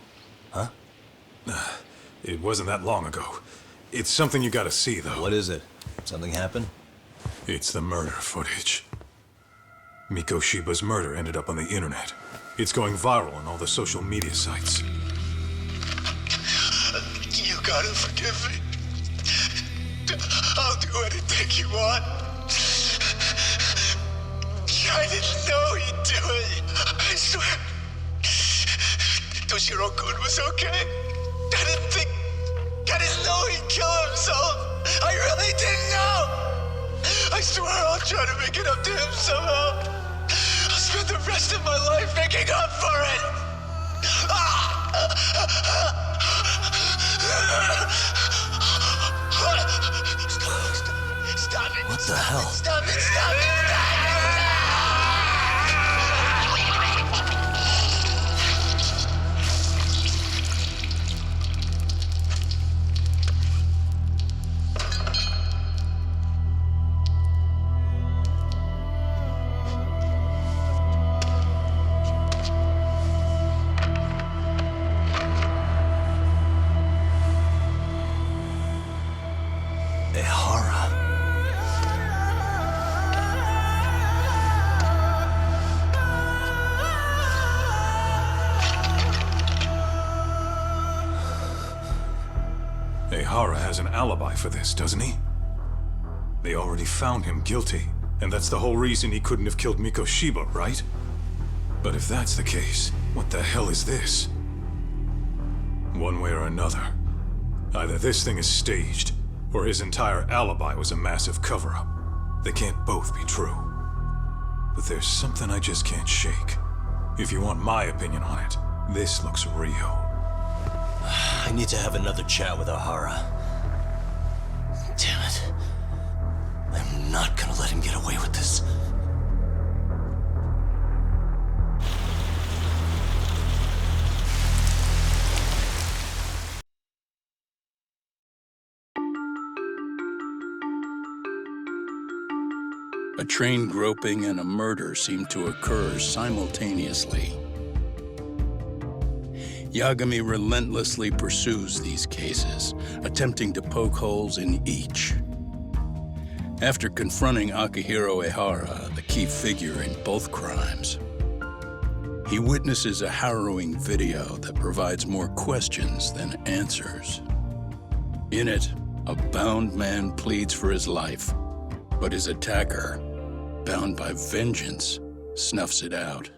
Huh? It wasn't that long ago. It's something you gotta see, though. What is it? Something happened? It's the murder footage. Mikoshiba's murder ended up on the internet. It's going viral on all the social media sites. You gotta forgive me. I'll do anything you want. I didn't know he'd do it. I swear. Toshiro-kun was okay. I didn't know he'd kill himself. I really didn't know. I swear I'll try to make it up to him somehow. I'll spend the rest of my life making up for it. Stop it! What the hell? Stop it! Stop it! Ihara. Ihara has an alibi for this, doesn't he? They already found him guilty, and that's the whole reason he couldn't have killed Mikoshiba, right? But if that's the case, what the hell is this? One way or another, either this thing is staged, or his entire alibi was a massive cover-up. They can't both be true. But there's something I just can't shake. If you want my opinion on it, this looks real. I need to have another chat with Ahara. Damn it. I'm not gonna let him get away with this. A train groping and a murder seem to occur simultaneously. Yagami relentlessly pursues these cases, attempting to poke holes in each. After confronting Akihiro Ihara, the key figure in both crimes, he witnesses a harrowing video that provides more questions than answers. In it, a bound man pleads for his life, but his attacker, bound by vengeance, snuffs it out.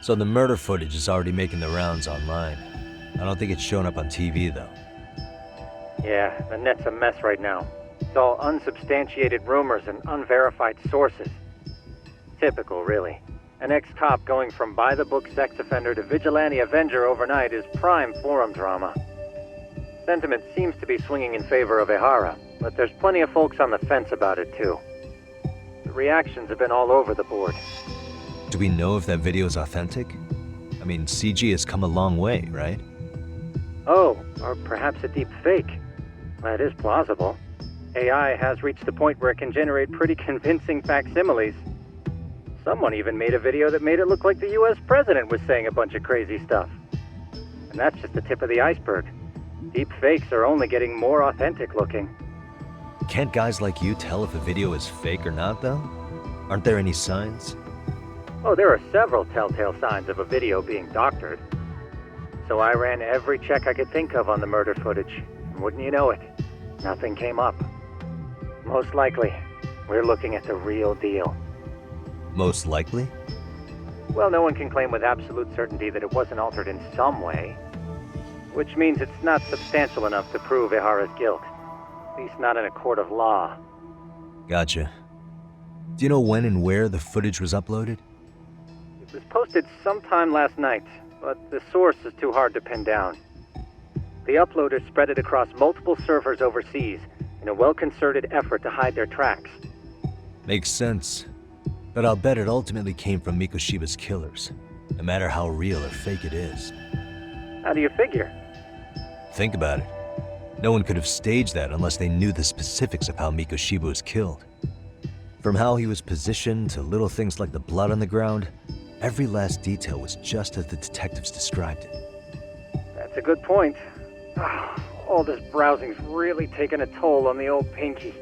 So the murder footage is already making the rounds online. I don't think it's showing up on TV, though. Yeah, the net's a mess right now. It's all unsubstantiated rumors and unverified sources. Typical, really. An ex-cop going from by-the-book sex offender to vigilante avenger overnight is prime forum drama. Sentiment seems to be swinging in favor of Ihara, but there's plenty of folks on the fence about it, too. The reactions have been all over the board. Do we know if that video is authentic? I mean, CG has come a long way, right? Oh, or perhaps a deep fake. That is plausible. AI has reached the point where it can generate pretty convincing facsimiles. Someone even made a video that made it look like the US president was saying a bunch of crazy stuff. And that's just the tip of the iceberg. Deep fakes are only getting more authentic looking. Can't guys like you tell if a video is fake or not, though? Aren't there any signs? Oh, there are several telltale signs of a video being doctored. So I ran every check I could think of on the murder footage. And wouldn't you know it, nothing came up. Most likely, we're looking at the real deal. Most likely? Well, no one can claim with absolute certainty that it wasn't altered in some way. Which means it's not substantial enough to prove Ihara's guilt. At least not in a court of law. Gotcha. Do you know when and where the footage was uploaded? It was posted sometime last night, but the source is too hard to pin down. The uploaders spread it across multiple servers overseas in a well-concerted effort to hide their tracks. Makes sense. But I'll bet it ultimately came from Mikoshiba's killers, no matter how real or fake it is. How do you figure? Think about it. No one could have staged that unless they knew the specifics of how Mikoshiba was killed. From how he was positioned to little things like the blood on the ground, every last detail was just as the detectives described it. That's a good point. All this browsing's really taken a toll on the old pinky.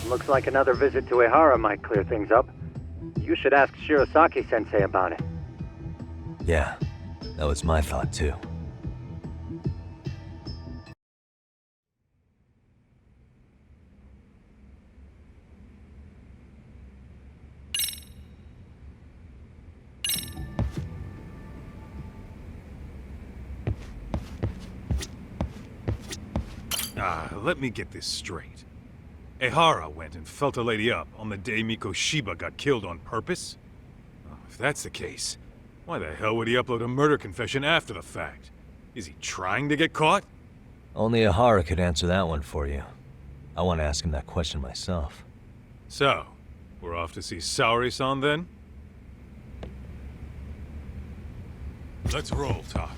Looks like another visit to Ihara might clear things up. You should ask Shirosaki-sensei about it. Yeah, that was my thought too. Let me get this straight. Ihara went and felt a lady up on the day Mikoshiba got killed on purpose? If that's the case, why the hell would he upload a murder confession after the fact? Is he trying to get caught? Only Ihara could answer that one for you. I want to ask him that question myself. So, we're off to see Saori-san then? Let's roll, Talk.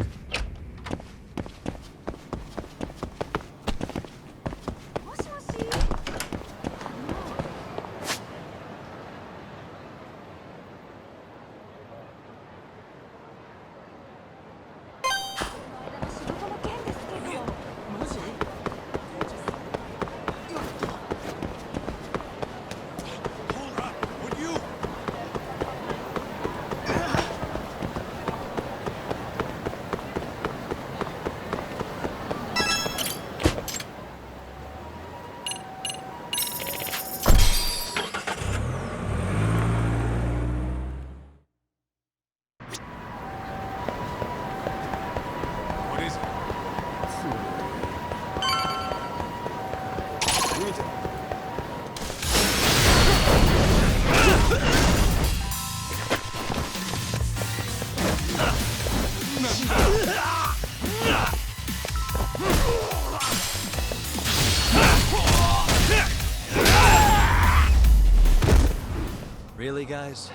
Really, guys?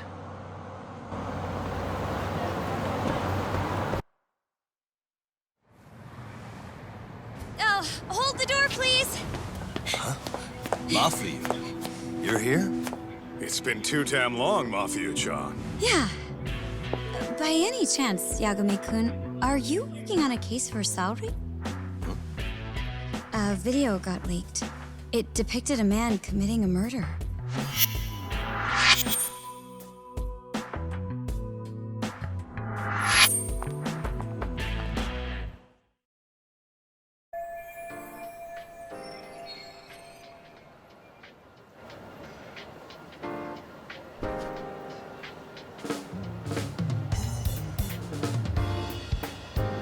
Oh, hold the door, please! Huh? Mafia, you're here? It's been too damn long, Mafia-chan. Yeah. By any chance, Yagami-kun, are you working on a case for Saori? A video got leaked. It depicted a man committing a murder.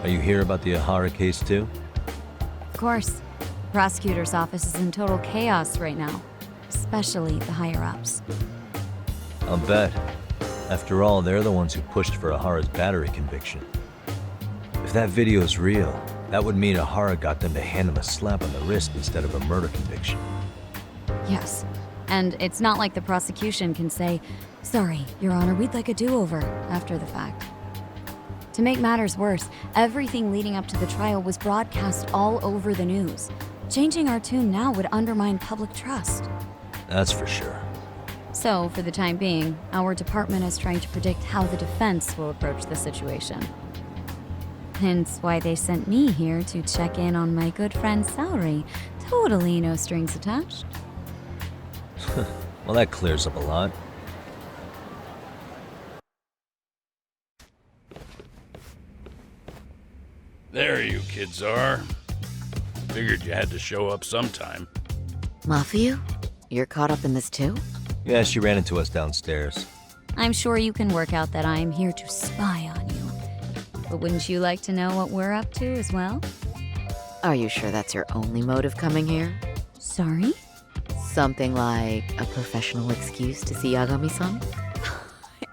Are you here about the Ihara case too? Of course. Prosecutor's office is in total chaos right now, especially the higher-ups. I'll bet. After all, they're the ones who pushed for Ahara's battery conviction. If that video is real, that would mean Ihara got them to hand him a slap on the wrist instead of a murder conviction. Yes. And it's not like the prosecution can say, "Sorry, Your Honor, we'd like a do-over," after the fact. To make matters worse, everything leading up to the trial was broadcast all over the news. Changing our tune now would undermine public trust. That's for sure. So, for the time being, our department is trying to predict how the defense will approach the situation. Hence why they sent me here to check in on my good friend Saori. Totally no strings attached. Well, that clears up a lot. There you kids are. Figured you had to show up sometime. Mafiu? You're caught up in this too? Yeah, she ran into us downstairs. I'm sure you can work out that I'm here to spy on you. But wouldn't you like to know what we're up to as well? Are you sure that's your only motive coming here? Sorry? Something like a professional excuse to see Yagami-san?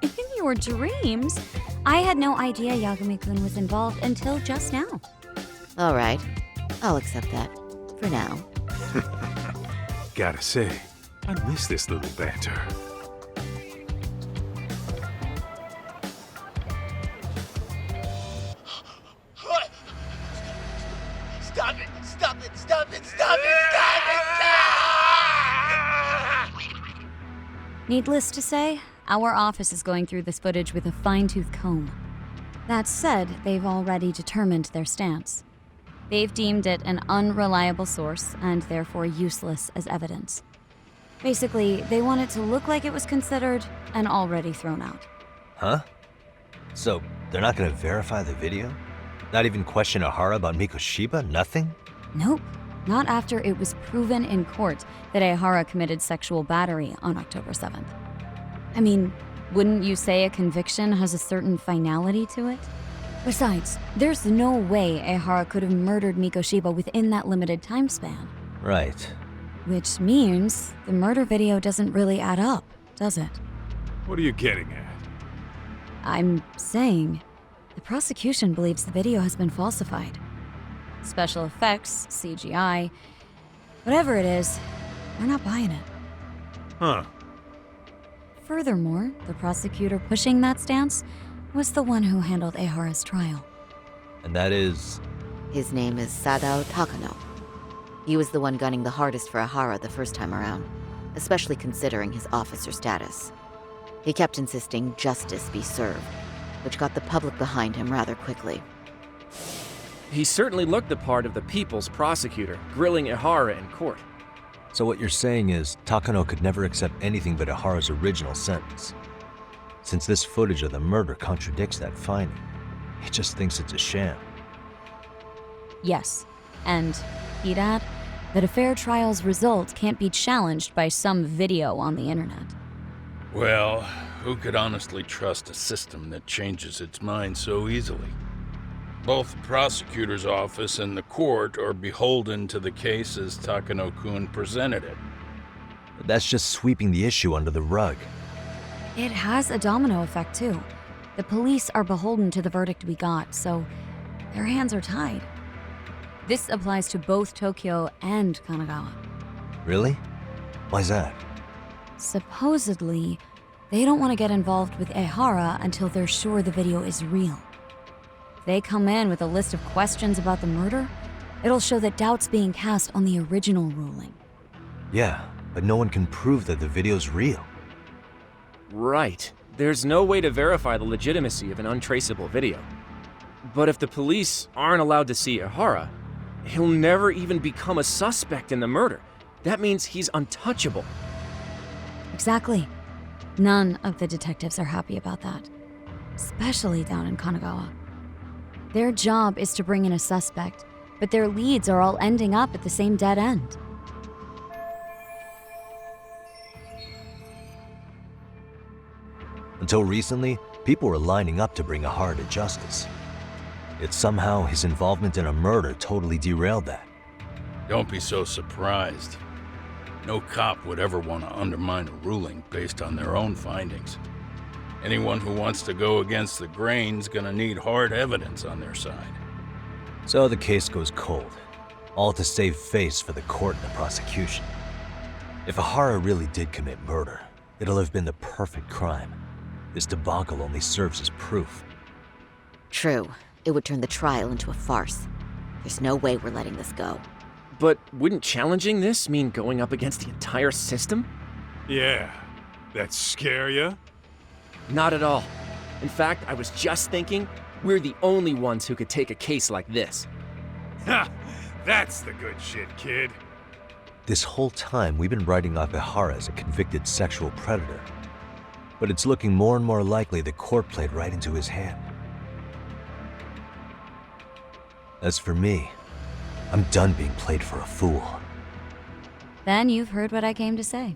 In your dreams? I had no idea Yagami-kun was involved until just now. All right, I'll accept that. For now. Gotta say, I miss this little banter. Stop it! Stop it! Stop it! Stop it! Stop it! Needless to say, our office is going through this footage with a fine-tooth comb. That said, they've already determined their stance. They've deemed it an unreliable source and therefore useless as evidence. Basically, they want it to look like it was considered and already thrown out. Huh? So, they're not gonna verify the video? Not even question Ahara about Mikoshiba? Nothing? Nope. Not after it was proven in court that Ihara committed sexual battery on October 7th. I mean, wouldn't you say a conviction has a certain finality to it? Besides, there's no way Ihara could have murdered Mikoshiba within that limited time span. Right. Which means the murder video doesn't really add up, does it? What are you getting at? I'm saying the prosecution believes the video has been falsified. Special effects, CGI, whatever it is, we're not buying it. Huh. Furthermore, the prosecutor pushing that stance was the one who handled Ihara's trial. And that is? His name is Sadao Takano. He was the one gunning the hardest for Ihara the first time around, especially considering his officer status. He kept insisting justice be served, which got the public behind him rather quickly. He certainly looked the part of the people's prosecutor, grilling Ihara in court. So what you're saying is, Takano could never accept anything but Ihara's original sentence. Since this footage of the murder contradicts that finding, he just thinks it's a sham. Yes, and he'd add that a fair trial's result can't be challenged by some video on the internet. Well, who could honestly trust a system that changes its mind so easily? Both the prosecutor's office and the court are beholden to the case as Takano-kun presented it. But that's just sweeping the issue under the rug. It has a domino effect, too. The police are beholden to the verdict we got, so their hands are tied. This applies to both Tokyo and Kanagawa. Really? Why's that? Supposedly, they don't want to get involved with Ihara until they're sure the video is real. If they come in with a list of questions about the murder, it'll show that doubt's being cast on the original ruling. Yeah, but no one can prove that the video's real. Right. There's no way to verify the legitimacy of an untraceable video. But if the police aren't allowed to see Ihara, he'll never even become a suspect in the murder. That means he's untouchable. Exactly. None of the detectives are happy about that. Especially down in Kanagawa. Their job is to bring in a suspect, but their leads are all ending up at the same dead end. Until recently, people were lining up to bring Ahara to justice. Yet somehow his involvement in a murder totally derailed that. Don't be so surprised. No cop would ever want to undermine a ruling based on their own findings. Anyone who wants to go against the grain's gonna need hard evidence on their side. So the case goes cold, all to save face for the court and the prosecution. If Ahara really did commit murder, it'll have been the perfect crime. This debacle only serves as proof. True. It would turn the trial into a farce. There's no way we're letting this go. But wouldn't challenging this mean going up against the entire system? Yeah. That scare ya? Not at all. In fact, I was just thinking, we're the only ones who could take a case like this. Ha! That's the good shit, kid. This whole time, we've been writing off Ihara as a convicted sexual predator. But it's looking more and more likely the court played right into his hand. As for me, I'm done being played for a fool. Then you've heard what I came to say.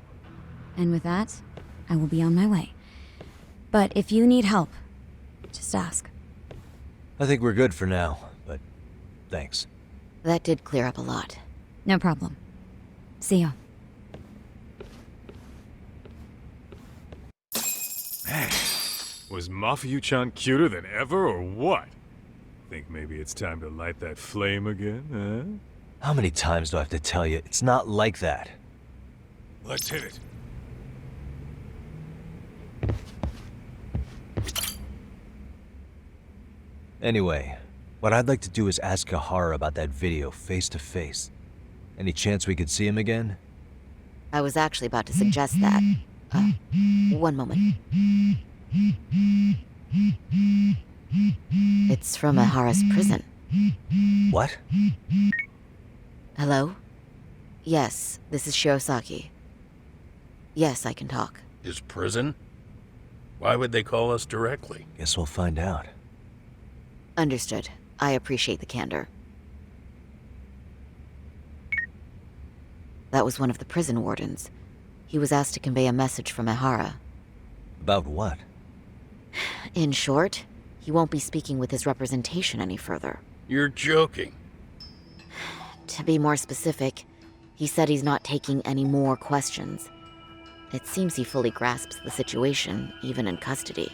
And with that, I will be on my way. But if you need help, just ask. I think we're good for now, but thanks. That did clear up a lot. No problem. See ya. Man, was Mafuyu-chan cuter than ever, or what? Think maybe it's time to light that flame again, How many times do I have to tell you, it's not like that? Let's hit it. Anyway, what I'd like to do is ask Ihara about that video face to face. Any chance we could see him again? I was actually about to suggest that. One moment. It's from Ahara's prison. What? Hello? Yes, this is Shirosaki. Yes, I can talk. His prison? Why would they call us directly? Guess we'll find out. Understood. I appreciate the candor. That was one of the prison wardens. He was asked to convey a message from Ihara. About what? In short, he won't be speaking with his representation any further. You're joking. To be more specific, he said he's not taking any more questions. It seems he fully grasps the situation, even in custody.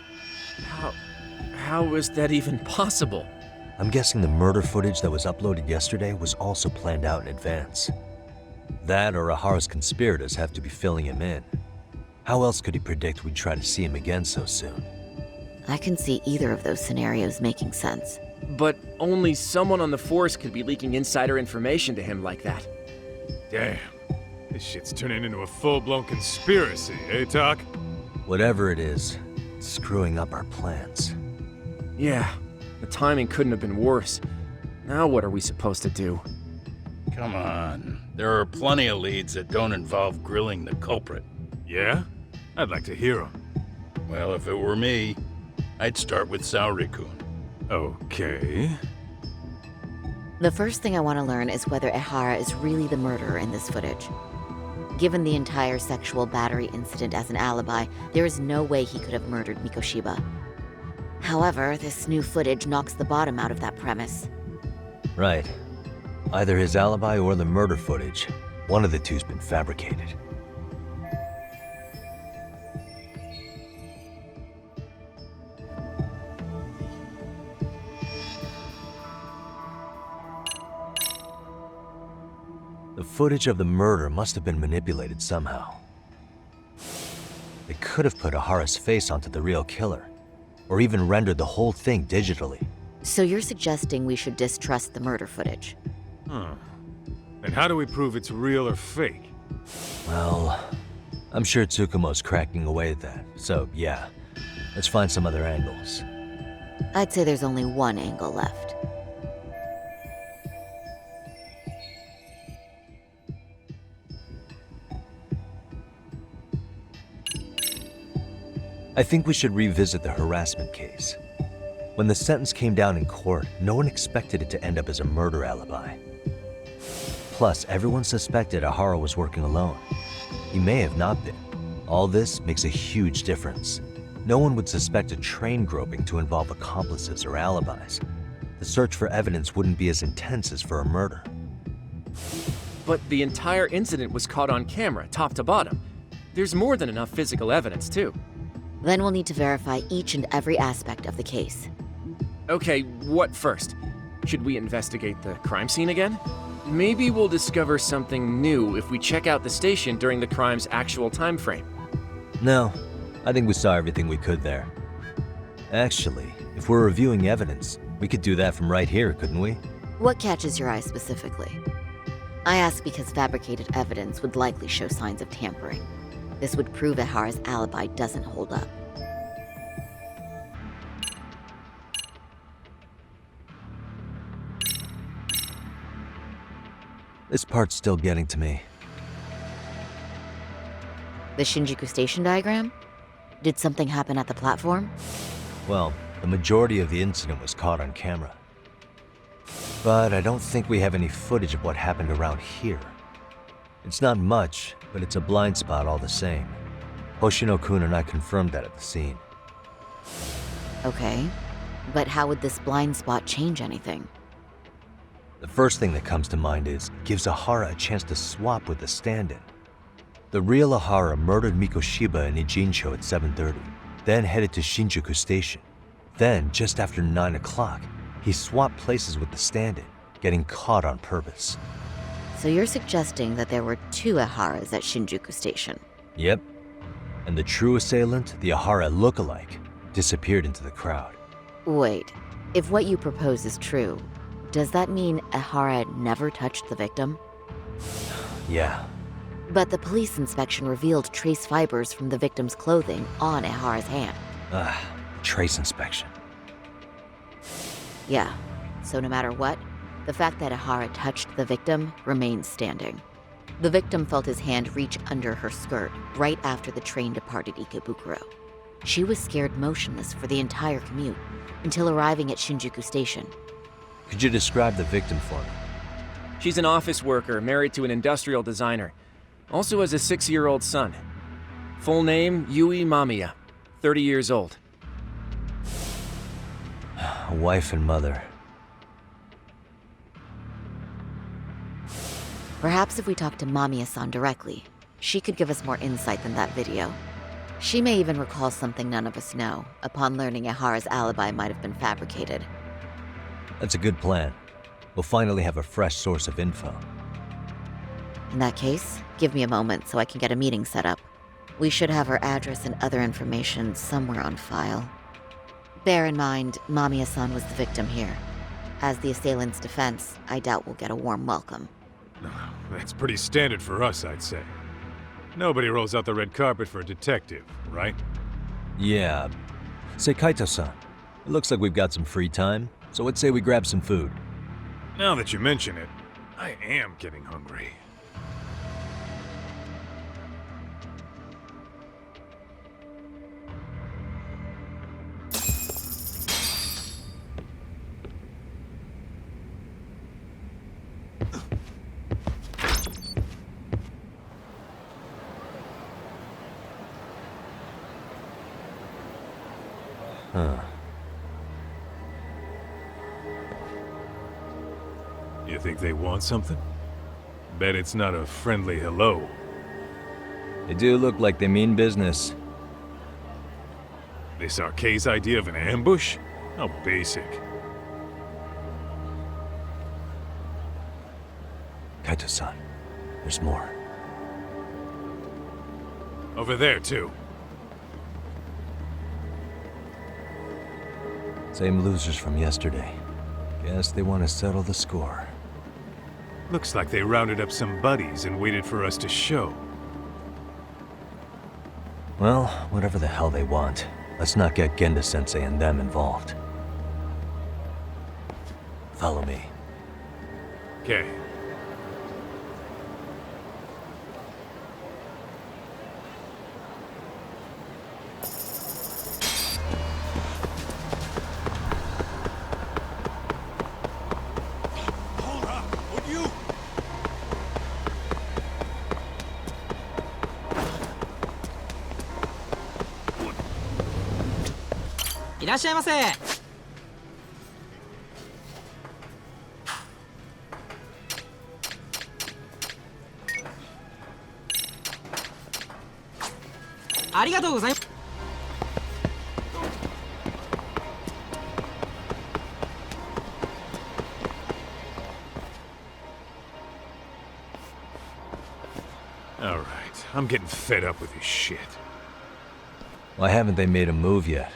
How is that even possible? I'm guessing the murder footage that was uploaded yesterday was also planned out in advance. That or Ahara's conspirators have to be filling him in. How else could he predict we'd try to see him again so soon? I can see either of those scenarios making sense. But only someone on the force could be leaking insider information to him like that. Damn. This shit's turning into a full-blown conspiracy, eh, Talk? Whatever it is, it's screwing up our plans. Yeah, the timing couldn't have been worse. Now what are we supposed to do? Come on. There are plenty of leads that don't involve grilling the culprit. Yeah? I'd like to hear them. Well, if it were me, I'd start with Saori-kun. Okay. The first thing I want to learn is whether Ihara is really the murderer in this footage. Given the entire sexual battery incident as an alibi, there is no way he could have murdered Mikoshiba. However, this new footage knocks the bottom out of that premise. Right. Either his alibi or the murder footage. One of the two's been fabricated. The footage of the murder must have been manipulated somehow. They could have put Ahara's face onto the real killer, or even rendered the whole thing digitally. So you're suggesting we should distrust the murder footage? Huh. And how do we prove it's real or fake? Well, I'm sure Tsukumo's cracking away at that, so yeah, let's find some other angles. I'd say there's only one angle left. I think we should revisit the harassment case. When the sentence came down in court, no one expected it to end up as a murder alibi. Plus, everyone suspected Ahara was working alone. He may have not been. All this makes a huge difference. No one would suspect a train groping to involve accomplices or alibis. The search for evidence wouldn't be as intense as for a murder. but the entire incident was caught on camera, top to bottom. There's more than enough physical evidence, too. Then we'll need to verify each and every aspect of the case. Okay, what first? Should we investigate the crime scene again? Maybe we'll discover something new if we check out the station during the crime's actual time frame. No, I think we saw everything we could there. Actually, if we're reviewing evidence, we could do that from right here, couldn't we? What catches your eye specifically? I ask because fabricated evidence would likely show signs of tampering. This would prove Ihara's alibi doesn't hold up. This part's still getting to me. The Shinjuku station diagram? Did something happen at the platform? Well, the majority of the incident was caught on camera. But I don't think we have any footage of what happened around here. It's not much, but it's a blind spot all the same. Hoshino-kun and I confirmed that at the scene. Okay, but how would this blind spot change anything? The first thing that comes to mind is, it gives Ahara a chance to swap with the stand-in. The real Ahara murdered Mikoshiba and Ijincho at 7:30, then headed to Shinjuku Station. Then, just after 9 o'clock, he swapped places with the stand-in, getting caught on purpose. So you're suggesting that there were two Iharas at Shinjuku Station? Yep. And the true assailant, the Ihara look-alike, disappeared into the crowd. Wait, if what you propose is true, does that mean Ihara never touched the victim? Yeah. But the police inspection revealed trace fibers from the victim's clothing on Ihara's hand. Trace inspection. Yeah, so no matter what, the fact that Ihara touched the victim remains standing. The victim felt his hand reach under her skirt right after the train departed Ikebukuro. She was scared motionless for the entire commute until arriving at Shinjuku Station. Could you describe the victim for me? She's an office worker married to an industrial designer. Also has a 6-year-old son. Full name, Yui Mamiya, 30 years old. A wife and mother. Perhaps if we talk to Mamiya-san directly, she could give us more insight than that video. She may even recall something none of us know, upon learning Ihara's alibi might have been fabricated. That's a good plan. We'll finally have a fresh source of info. In that case, give me a moment so I can get a meeting set up. We should have her address and other information somewhere on file. Bear in mind, Mamiya-san was the victim here. As the assailant's defense, I doubt we'll get a warm welcome. That's pretty standard for us, I'd say. Nobody rolls out the red carpet for a detective, right? Yeah. Say, Kaito-san, it looks like we've got some free time, so let's say we grab some food. Now that you mention it, I am getting hungry. You think they want something? Bet it's not a friendly hello. They do look like they mean business. This Arcade's idea of an ambush? How basic. Kaito-san, there's more. Over there, too. Same losers from yesterday. Guess they want to settle the score. Looks like they rounded up some buddies and waited for us to show. Well, whatever the hell they want, let's not get Genda-sensei and them involved. Follow me. Okay. ありがとうございます。 All right, I'm getting fed up with this shit. Why haven't they made a move yet?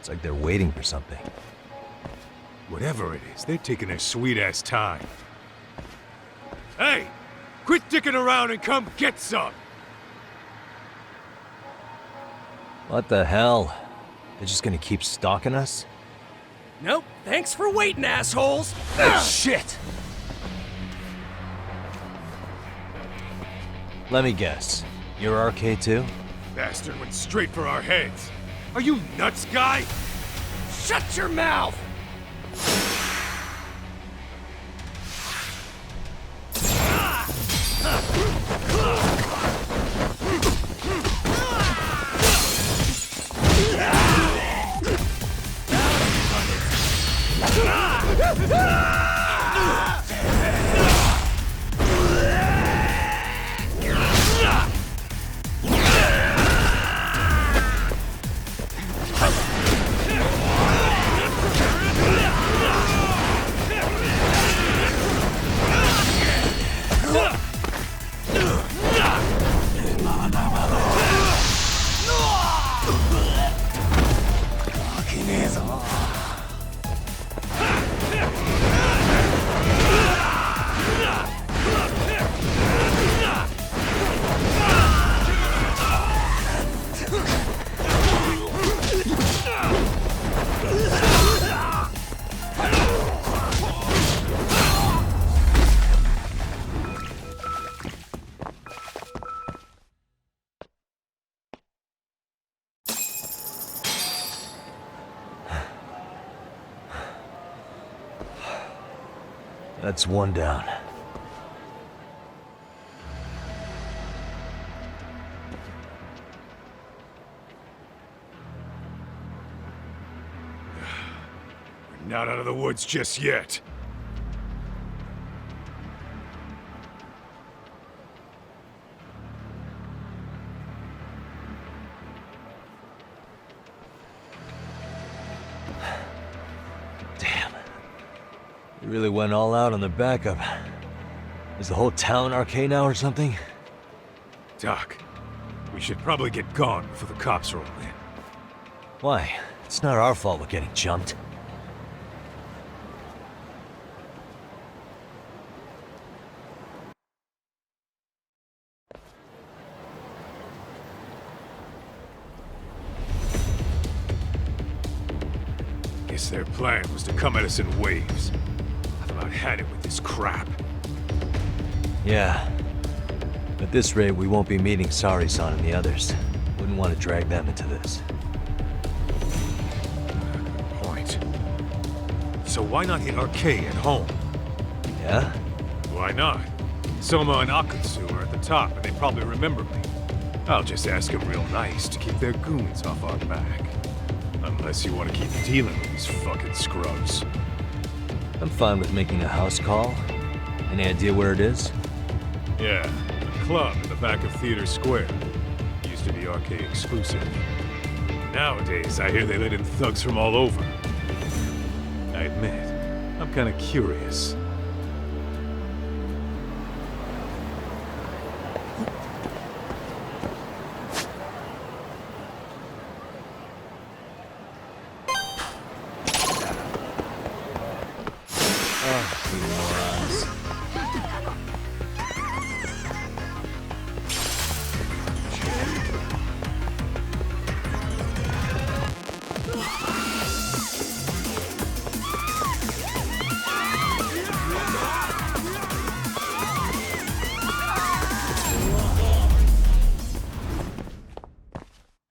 It's like they're waiting for something. Whatever it is, they're taking their sweet-ass time. Hey! Quit dicking around and come get some! What the hell? They're just gonna keep stalking us? Nope. Thanks for waiting, assholes. Shit! Let me guess. You're RK too? Bastard went straight for our heads. Are you nuts, guy? Shut your mouth! That's one down. We're not out of the woods just yet. You really went all out on the backup. Is the whole town RK now or something? Doc, we should probably get gone before the cops roll in. Why? It's not our fault we're getting jumped. Guess their plan was to come at us in waves. I've about had it with this crap. Yeah. At this rate, we won't be meeting Sari-san and the others. Wouldn't want to drag them into this. Good point. So why not hit RK at home? Yeah? Why not? Soma and Akutsu are at the top, and they probably remember me. I'll just ask them real nice to keep their goons off our back. Unless you want to keep dealing with these fucking scrubs. I'm fine with making a house call. Any idea where it is? Yeah, a club in the back of Theater Square. Used to be RK exclusive. Nowadays, I hear they let in thugs from all over. I admit, I'm kinda curious.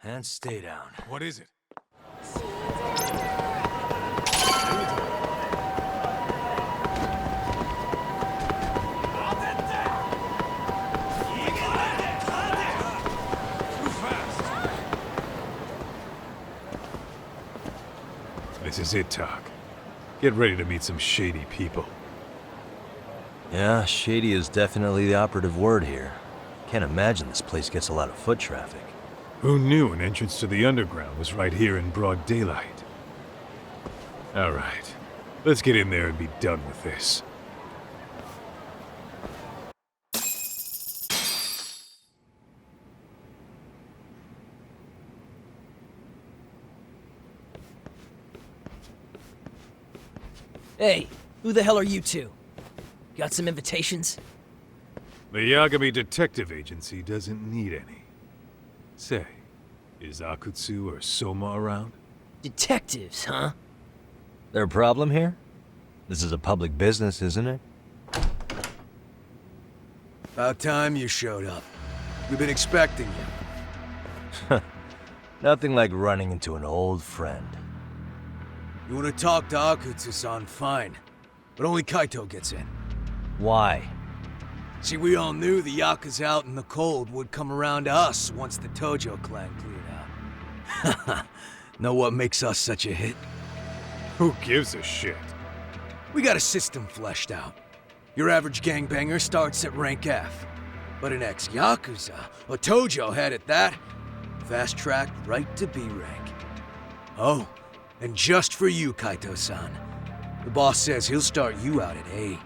And stay down. What is it? This is it, Doc. Get ready to meet some shady people. Yeah, shady is definitely the operative word here. Can't imagine this place gets a lot of foot traffic. Who knew an entrance to the underground was right here in broad daylight? Alright, let's get in there and be done with this. Hey, who the hell are you two? Got some invitations? The Yagami Detective Agency doesn't need any. Say, is Akutsu or Soma around? Detectives, huh? There a problem here? This is a public business, isn't it? About time you showed up. We've been expecting you. Nothing like running into an old friend. You want to talk to Akutsu-san, fine. But only Kaito gets in. Why? See, we all knew the Yakuza out in the cold would come around to us once the Tojo clan cleared out. Know what makes us such a hit? Who gives a shit? We got a system fleshed out. Your average gangbanger starts at rank F. But an ex-Yakuza, a Tojo head at that, fast-tracked right to B rank. Oh, and just for you, Kaito-san. The boss says he'll start you out at A.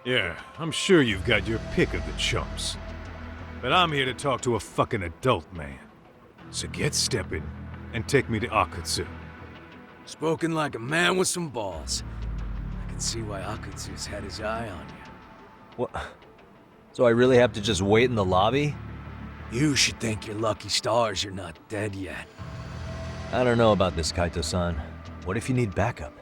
Yeah, I'm sure you've got your pick of the chumps. But I'm here to talk to a fucking adult man. So get stepping and take me to Akutsu. Spoken like a man with some balls. I can see why Akutsu's had his eye on you. What? So I really have to just wait in the lobby? You should thank your lucky stars you're not dead yet. I don't know about this, Kaito-san. What if you need backup?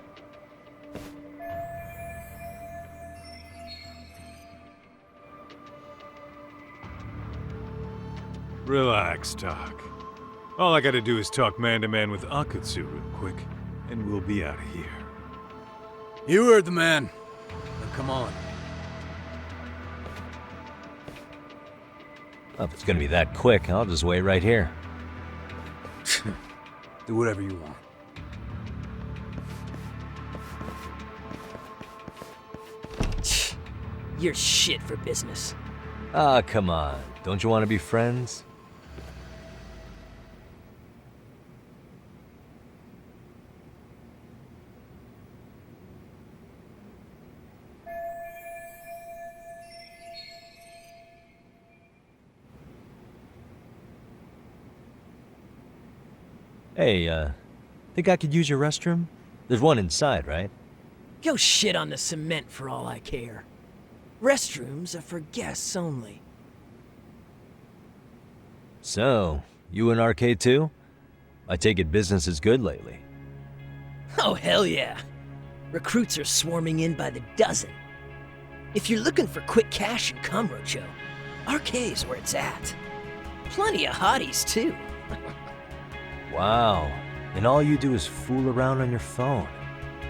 Relax, Doc. All I gotta do is talk man-to-man with Akutsu real quick, and we'll be out of here. You heard the man. Now come on. Well, if it's gonna be that quick, I'll just wait right here. Do whatever you want. You're shit for business. Ah, come on. Don't you want to be friends? Hey, think I could use your restroom? There's one inside, right? Go shit on the cement for all I care. Restrooms are for guests only. So, you in arcade too? I take it business is good lately. Oh, hell yeah. Recruits are swarming in by the dozen. If you're looking for quick cash in Kamurocho, arcade's where it's at. Plenty of hotties, too. Wow. And all you do is fool around on your phone.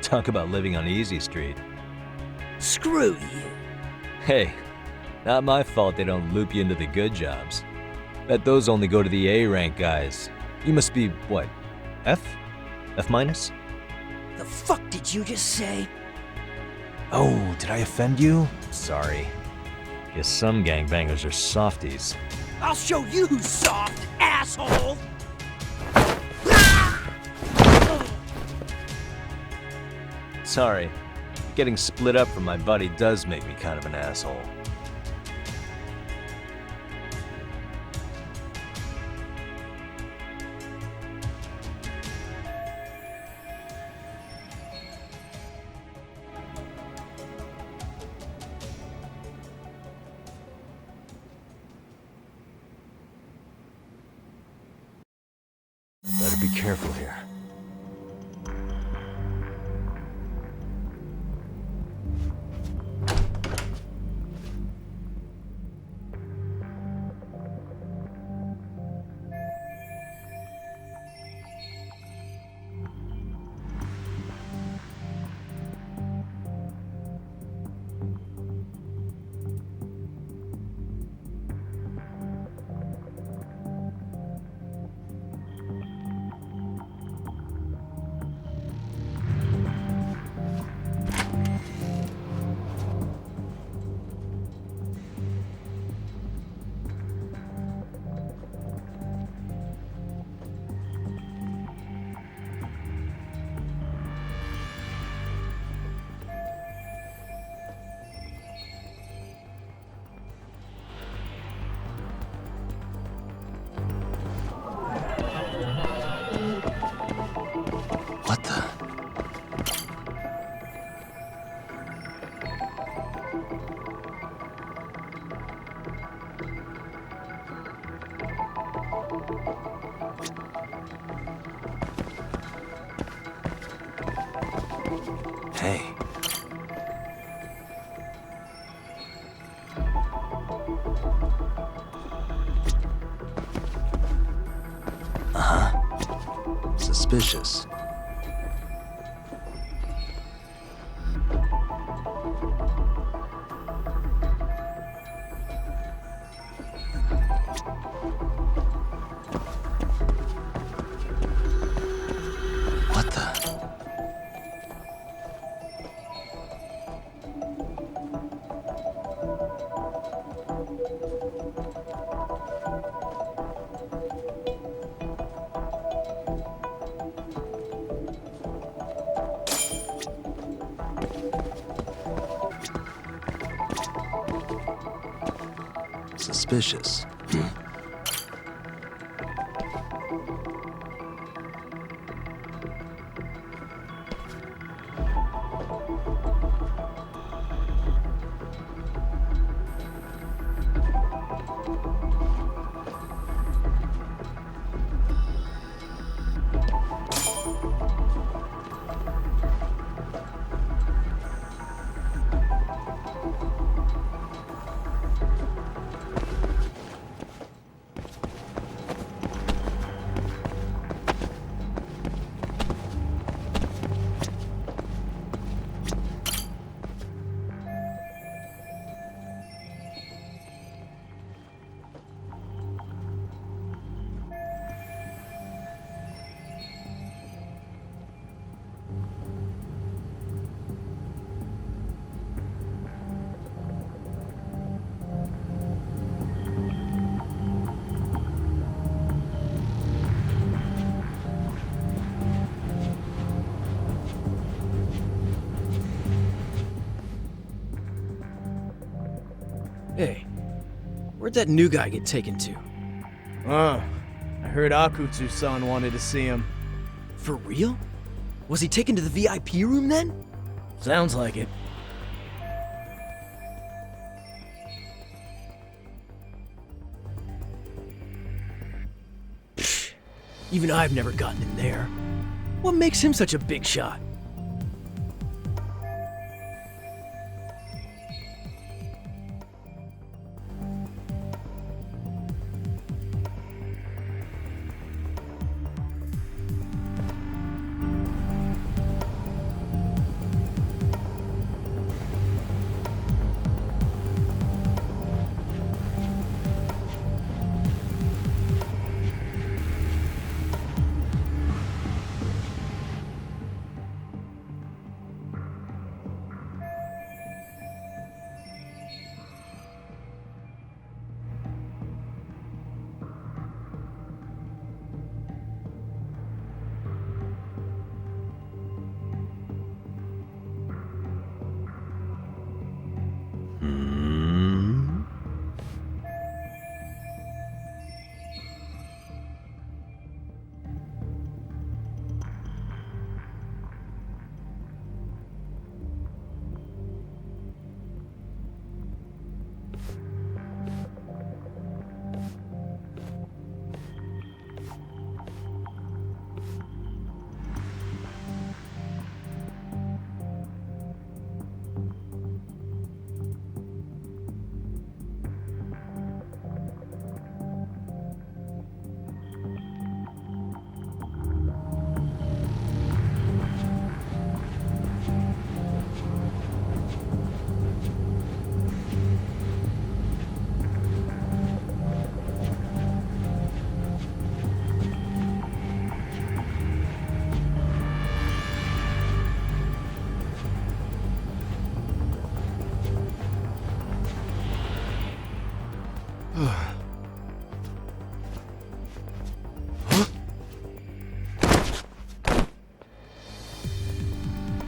Talk about living on Easy Street. Screw you. Hey, not my fault they don't loop you into the good jobs. Bet those only go to the A-rank guys. You must be, what, F? F minus? The fuck did you just say? Oh, did I offend you? Sorry. Guess some gangbangers are softies. I'll show you who's soft, asshole! Sorry. Getting split up from my buddy does make me kind of an asshole. Better be careful here. Suspicious. What the? Suspicious. Hey, where'd that new guy get taken to? I heard Akutsu-san wanted to see him. For real? Was he taken to the VIP room then? Sounds like it. Even I've never gotten in there. What makes him such a big shot?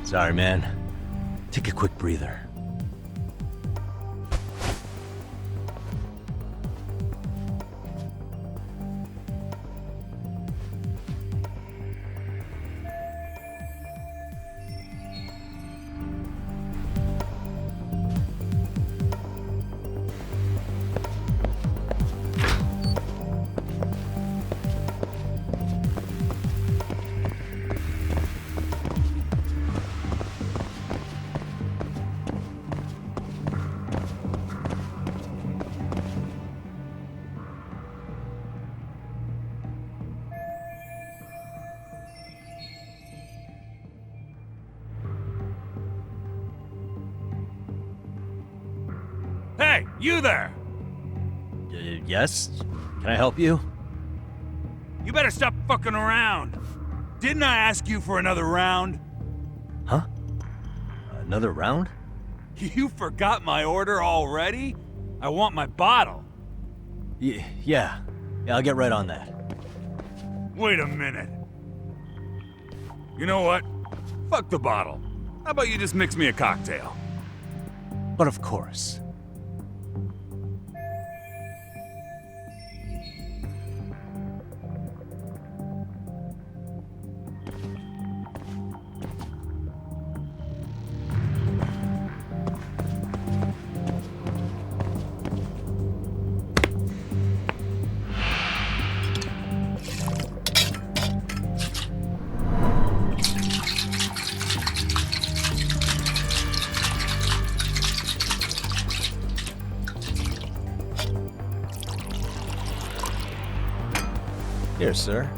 Sorry, man. Take a quick breather. You there! Yes? Can I help you? You better stop fucking around! Didn't I ask you for another round? Huh? Another round? You forgot my order already? I want my bottle. Yeah, I'll get right on that. Wait a minute. You know what? Fuck the bottle. How about you just mix me a cocktail? But of course. Here, sir.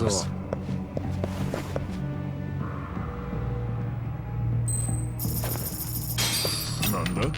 Lights Nanda?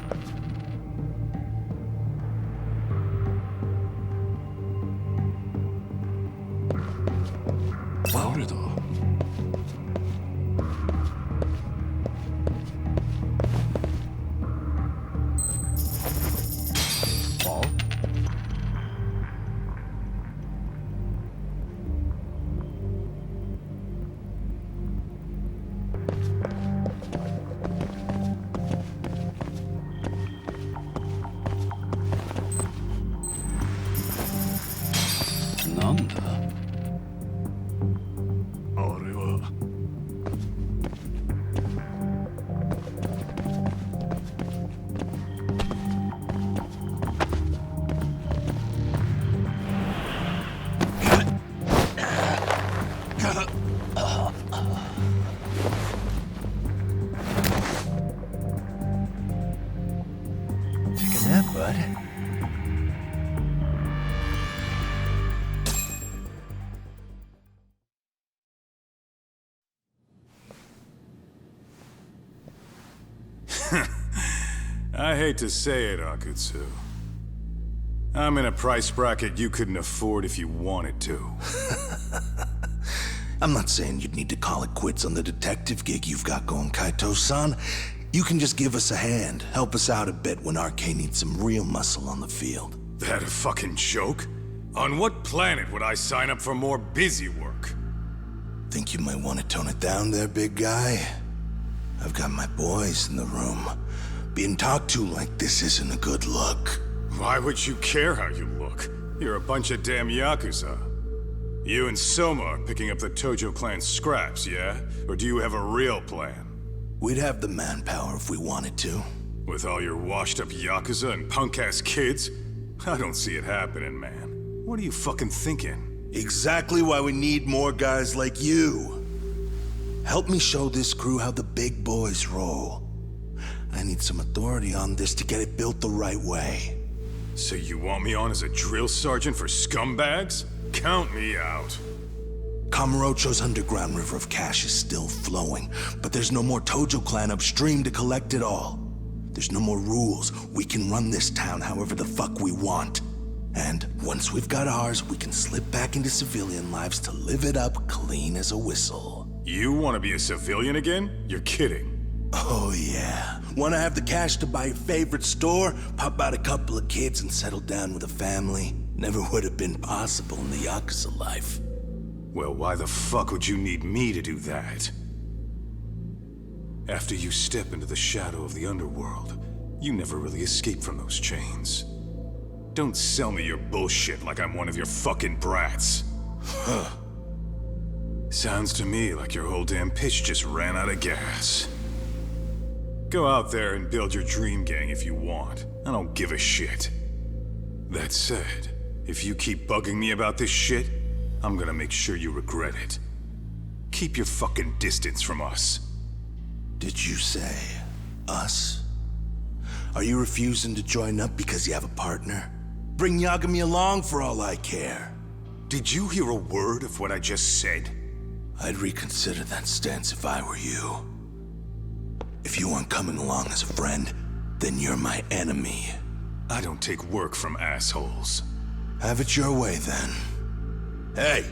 I hate to say it, Akutsu. I'm in a price bracket you couldn't afford if you wanted to. I'm not saying you'd need to call it quits on the detective gig you've got going, Kaito-san. You can just give us a hand, help us out a bit when RK needs some real muscle on the field. That a fucking joke? On what planet would I sign up for more busy work? Think you might want to tone it down there, big guy? I've got my boys in the room. Being talked to like this isn't a good look. Why would you care how you look? You're a bunch of damn Yakuza. You and Soma are picking up the Tojo clan scraps, yeah? Or do you have a real plan? We'd have the manpower if we wanted to. With all your washed-up Yakuza and punk-ass kids? I don't see it happening, man. What are you fucking thinking? Exactly why we need more guys like you. Help me show this crew how the big boys roll. I need some authority on this to get it built the right way. So you want me on as a drill sergeant for scumbags? Count me out. Kamurocho's underground river of cash is still flowing, but there's no more Tojo clan upstream to collect it all. There's no more rules. We can run this town however the fuck we want. And once we've got ours, we can slip back into civilian lives to live it up clean as a whistle. You want to be a civilian again? You're kidding. Oh yeah. Want to have the cash to buy your favorite store, pop out a couple of kids and settle down with a family? Never would have been possible in the Yakuza life. Well, why the fuck would you need me to do that? After you step into the shadow of the underworld, you never really escape from those chains. Don't sell me your bullshit like I'm one of your fucking brats. Huh. Sounds to me like your whole damn pitch just ran out of gas. Go out there and build your dream gang if you want. I don't give a shit. That said, if you keep bugging me about this shit, I'm gonna make sure you regret it. Keep your fucking distance from us. Did you say us? Are you refusing to join up because you have a partner? Bring Yagami along for all I care. Did you hear a word of what I just said? I'd reconsider that stance if I were you. If you aren't coming along as a friend, then you're my enemy. I don't take work from assholes. Have it your way, then. Hey,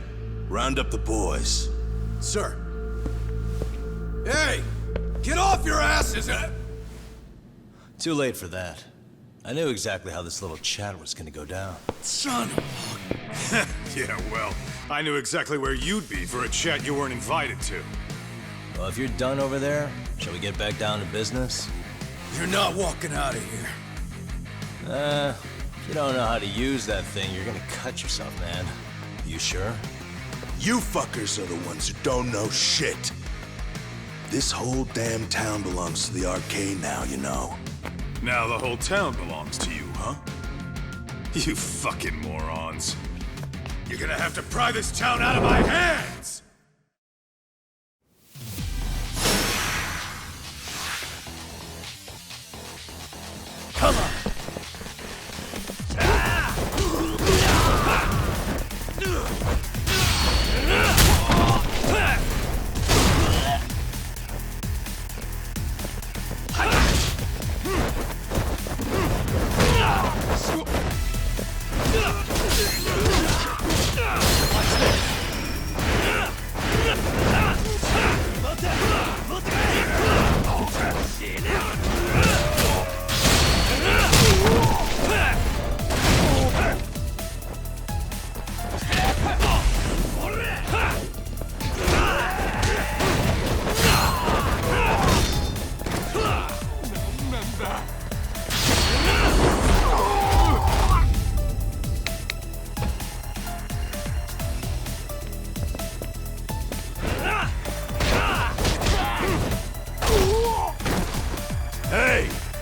round up the boys. Sir. Hey! Get off your asses! Too late for that. I knew exactly how this little chat was gonna go down. Son of Yeah, well, I knew exactly where you'd be for a chat you weren't invited to. Well, if you're done over there, shall we get back down to business? You're not walking out of here. If you don't know how to use that thing, you're gonna cut yourself, man. You sure? You fuckers are the ones who don't know shit. This whole damn town belongs to the arcade now, you know. Now the whole town belongs to you, huh? You fucking morons. You're gonna have to pry this town out of my hands! Come on!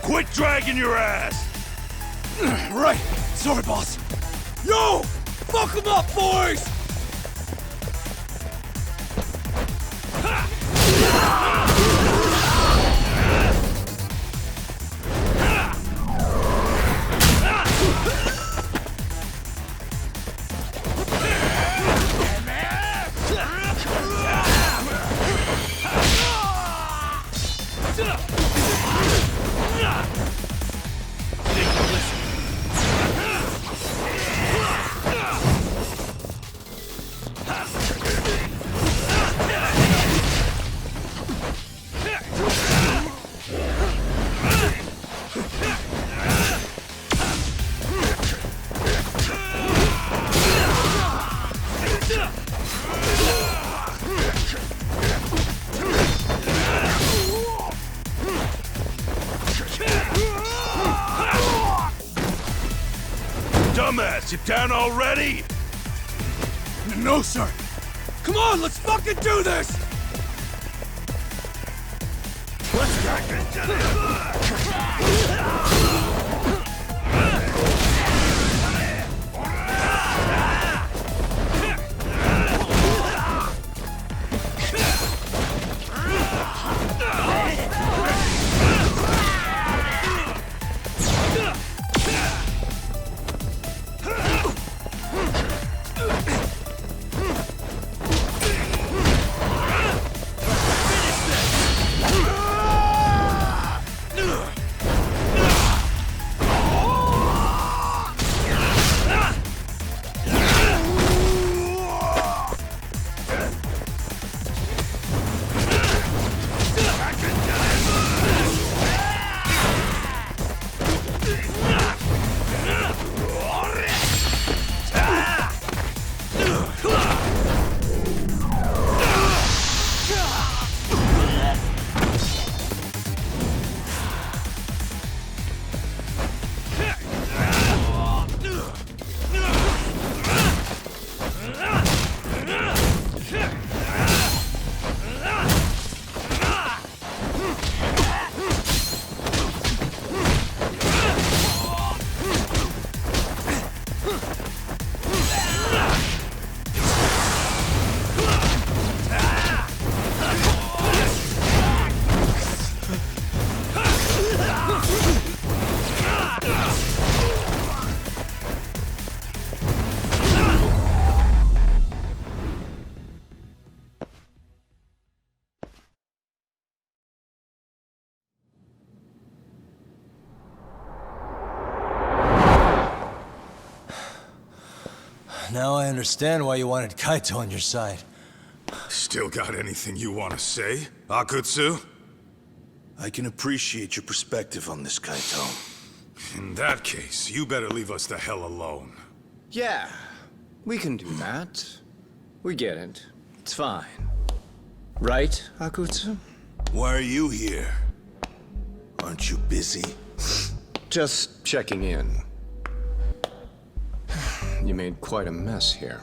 Quit dragging your ass! Right! Sorry, boss. Yo! Fuck them up, boys! Dumbass, you down already? No, sir. Come on, let's fucking do this! Let's crack into this! Now I understand why you wanted Kaito on your side. Still got anything you want to say, Akutsu? I can appreciate your perspective on this, Kaito. In that case, you better leave us the hell alone. Yeah, we can do that. We get it. It's fine. Right, Akutsu? Why are you here? Aren't you busy? Just checking in. You made quite a mess here.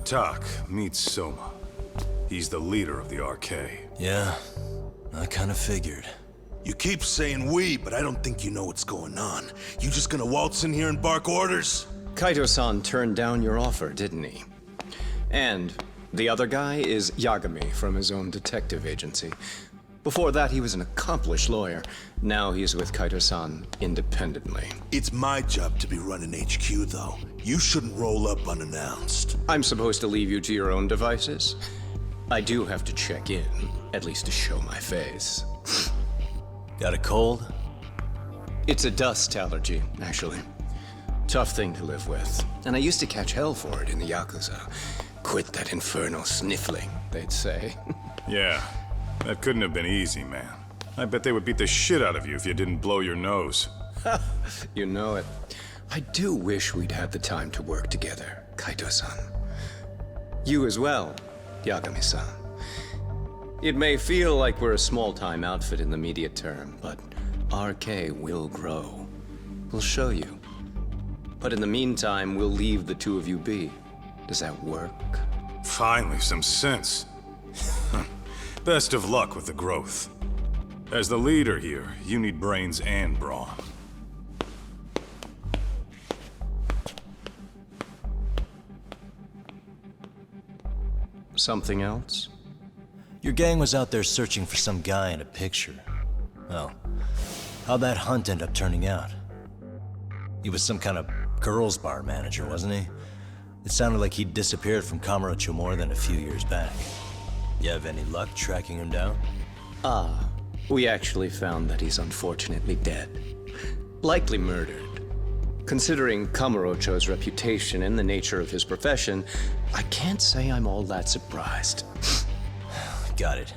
Tak meets Soma. He's the leader of the RK. Yeah, I kind of figured. You keep saying we, but I don't think you know what's going on. You just gonna waltz in here and bark orders? Kaito-san turned down your offer, didn't he? And the other guy is Yagami from his own detective agency. Before that, he was an accomplished lawyer. Now he's with Kaito-san independently. It's my job to be running HQ, though. You shouldn't roll up unannounced. I'm supposed to leave you to your own devices? I do have to check in, at least to show my face. Got a cold? It's a dust allergy, actually. Tough thing to live with. And I used to catch hell for it in the Yakuza. Quit that infernal sniffling, they'd say. Yeah, that couldn't have been easy, man. I bet they would beat the shit out of you if you didn't blow your nose. You know it. I do wish we'd had the time to work together, Kaito-san. You as well, Yagami-san. It may feel like we're a small-time outfit in the immediate term, but RK will grow. We'll show you. But in the meantime, we'll leave the two of you be. Does that work? Finally, some sense. Best of luck with the growth. As the leader here, you need brains and brawn. Something else? Your gang was out there searching for some guy in a picture. Oh, how'd that hunt end up turning out? He was some kind of girls' bar manager, wasn't he? It sounded like he'd disappeared from Kamurocho more than a few years back. You have any luck tracking him down? We actually found that he's unfortunately dead. Likely murdered. Considering Kamurocho's reputation and the nature of his profession, I can't say I'm all that surprised. Got it.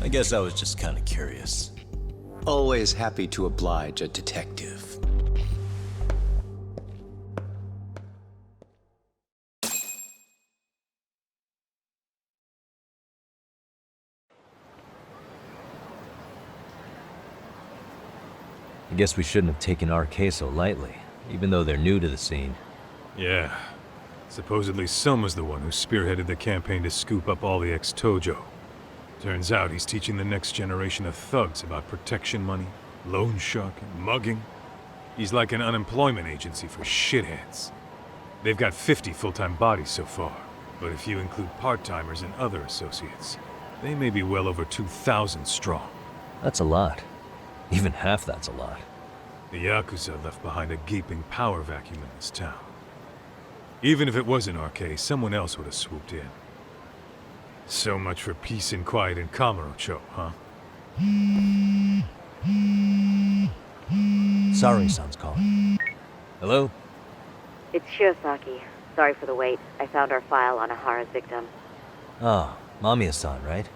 I guess I was just kind of curious. Always happy to oblige a detective. I guess we shouldn't have taken RK so lightly, even though they're new to the scene. Yeah. Supposedly Soma's the one who spearheaded the campaign to scoop up all the ex-Tojo. Turns out he's teaching the next generation of thugs about protection money, loan sharking, mugging. He's like an unemployment agency for shitheads. They've got 50 full-time bodies so far, but if you include part-timers and other associates, they may be well over 2,000 strong. That's a lot. Even half that's a lot. The Yakuza left behind a gaping power vacuum in this town. Even if it wasn't RK, someone else would have swooped in. So much for peace and quiet in Kamurocho, huh? Sorry-san's calling. Hello? It's Shirosaki. Sorry for the wait. I found our file on Ahara's victim. Ah, Mamiya-san, right?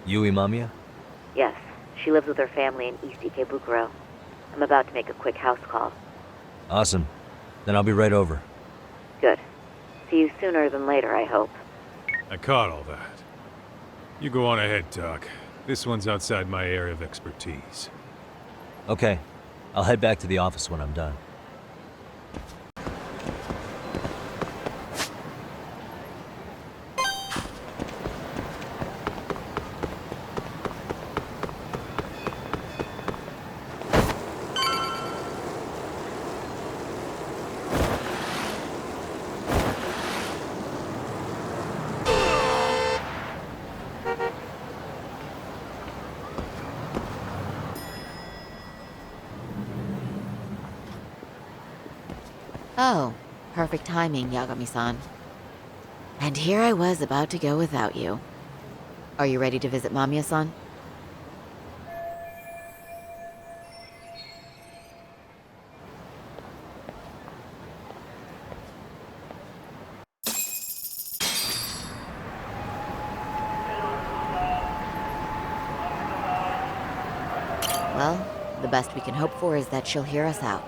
Yui Mamiya? Yes. She lives with her family in East Ikebukuro. I'm about to make a quick house call. Awesome. Then I'll be right over. Good. See you sooner than later, I hope. I caught all that. You go on ahead, Doc. This one's outside my area of expertise. Okay. I'll head back to the office when I'm done. Oh, perfect timing, Yagami-san. And here I was about to go without you. Are you ready to visit Mamiya-san? Well, the best we can hope for is that she'll hear us out.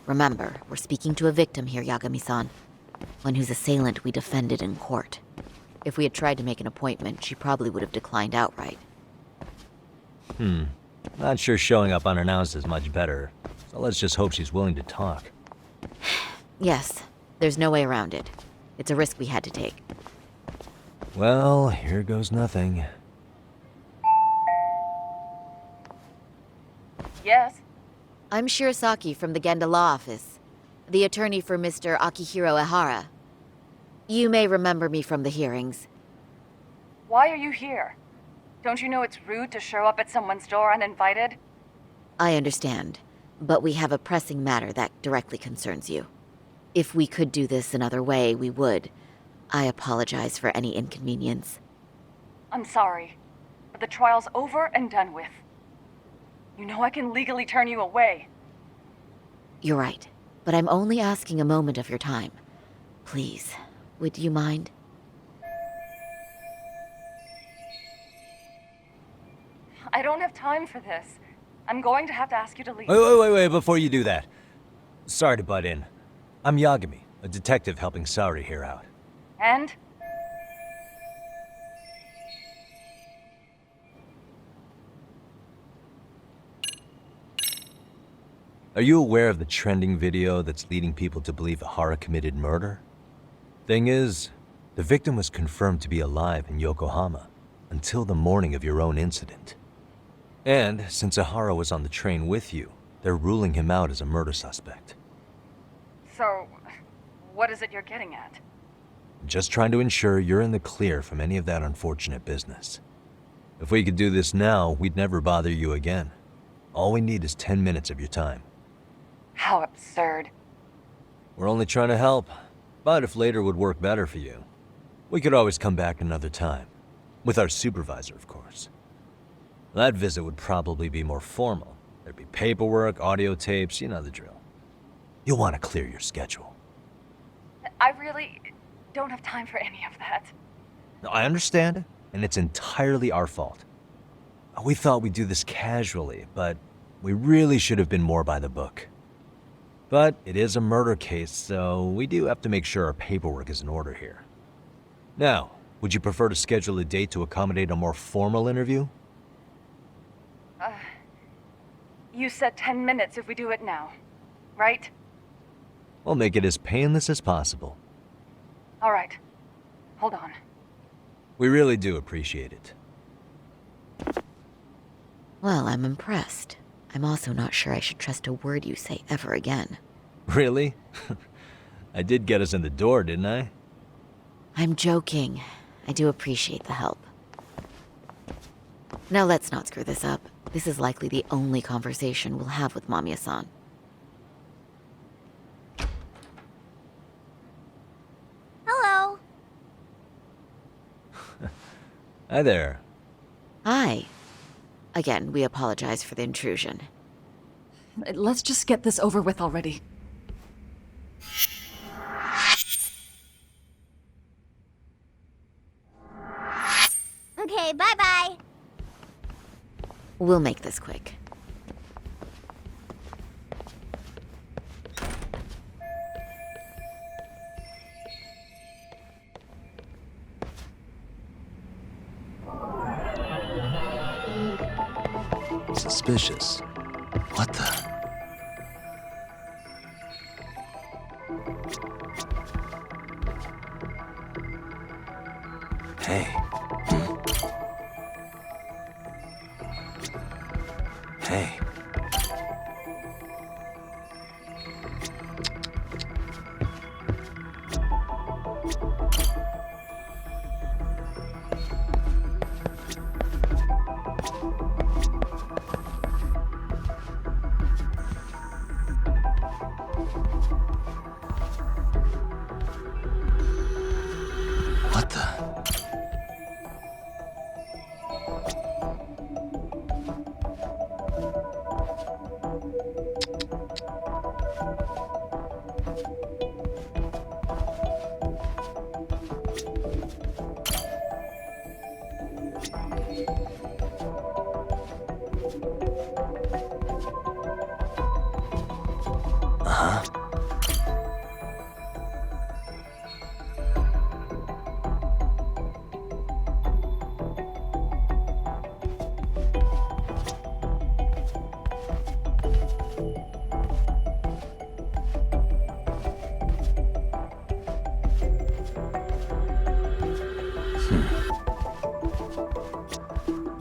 Remember, we're speaking to a victim here, Yagami-san. One whose assailant we defended in court. If we had tried to make an appointment, she probably would have declined outright. Not sure showing up unannounced is much better, so let's just hope she's willing to talk. Yes, there's no way around it. It's a risk we had to take. Well, here goes nothing. Yes? I'm Shirasaki from the Genda Law Office, the attorney for Mr. Akihiro Ihara. You may remember me from the hearings. Why are you here? Don't you know it's rude to show up at someone's door uninvited? I understand, but we have a pressing matter that directly concerns you. If we could do this another way, we would. I apologize for any inconvenience. I'm sorry, but the trial's over and done with. You know I can legally turn you away. You're right, but I'm only asking a moment of your time. Please, would you mind? I don't have time for this. I'm going to have to ask you to leave. Wait, before you do that. Sorry to butt in. I'm Yagami, a detective helping Saori here out. And? Are you aware of the trending video that's leading people to believe Ahara committed murder? Thing is, the victim was confirmed to be alive in Yokohama until the morning of your own incident. And since Ahara was on the train with you, they're ruling him out as a murder suspect. So, what is it you're getting at? Just trying to ensure you're in the clear from any of that unfortunate business. If we could do this now, we'd never bother you again. All we need is 10 minutes of your time. How absurd. We're only trying to help, but if later would work better for you, we could always come back another time. With our supervisor, of course. That visit would probably be more formal. There'd be paperwork, audio tapes, you know the drill. You'll want to clear your schedule. I really don't have time for any of that. No, I understand, and it's entirely our fault. We thought we'd do this casually, but we really should have been more by the book. But it is a murder case, so we do have to make sure our paperwork is in order here. Now, would you prefer to schedule a date to accommodate a more formal interview? You said 10 minutes if we do it now, right? We'll make it as painless as possible. All right. Hold on. We really do appreciate it. Well, I'm impressed. I'm also not sure I should trust a word you say ever again. Really? I did get us in the door, didn't I? I'm joking. I do appreciate the help. Now let's not screw this up. This is likely the only conversation we'll have with Mamiya-san. Hello. Hi there. Hi. Again, we apologize for the intrusion. Let's just get this over with already. Okay, bye-bye. We'll make this quick. Suspicious. What the? Hey. Hey. What the?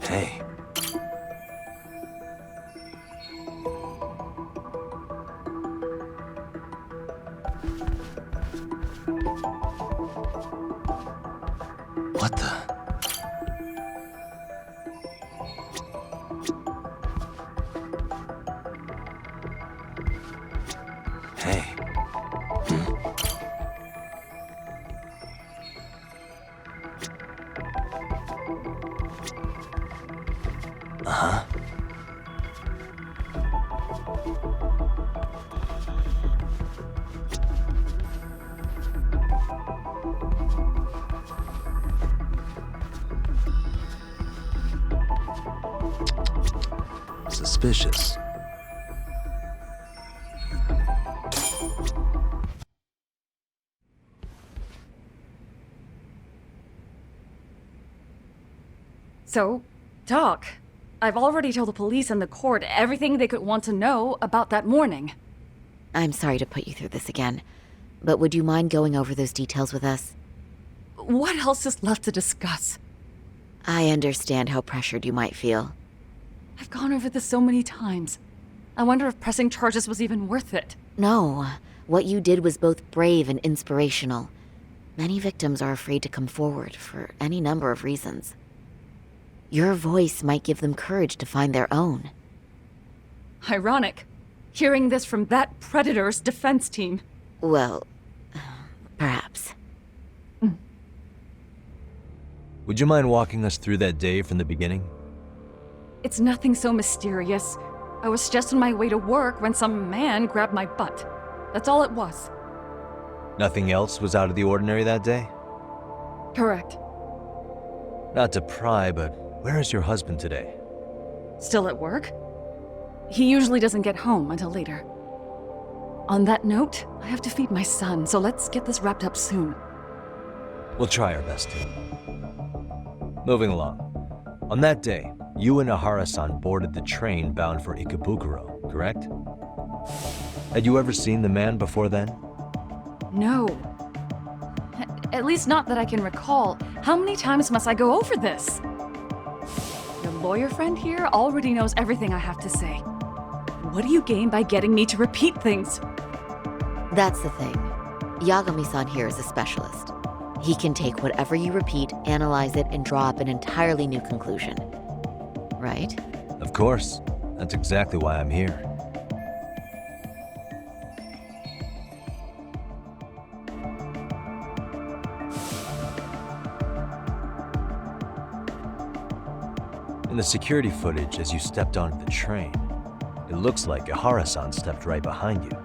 Hey. What the? Hey. Uh-huh. Suspicious. So, Doc, I've already told the police and the court everything they could want to know about that morning. I'm sorry to put you through this again, but would you mind going over those details with us? What else is left to discuss? I understand how pressured you might feel. I've gone over this so many times. I wonder if pressing charges was even worth it. No, what you did was both brave and inspirational. Many victims are afraid to come forward for any number of reasons. Your voice might give them courage to find their own. Ironic, hearing this from that predator's defense team. Well, perhaps. Would you mind walking us through that day from the beginning? It's nothing so mysterious. I was just on my way to work when some man grabbed my butt. That's all it was. Nothing else was out of the ordinary that day? Correct. Not to pry, but where is your husband today? Still at work? He usually doesn't get home until later. On that note, I have to feed my son, so let's get this wrapped up soon. We'll try our best to. Moving along. On that day, you and Aharasan boarded the train bound for Ikebukuro, correct? Had you ever seen the man before then? No. At least not that I can recall. How many times must I go over this? Your lawyer friend here already knows everything I have to say. What do you gain by getting me to repeat things? That's the thing. Yagami-san here is a specialist. He can take whatever you repeat, analyze it, and draw up an entirely new conclusion. Right? Of course. That's exactly why I'm here. In the security footage as you stepped onto the train, it looks like Aharasan stepped right behind you.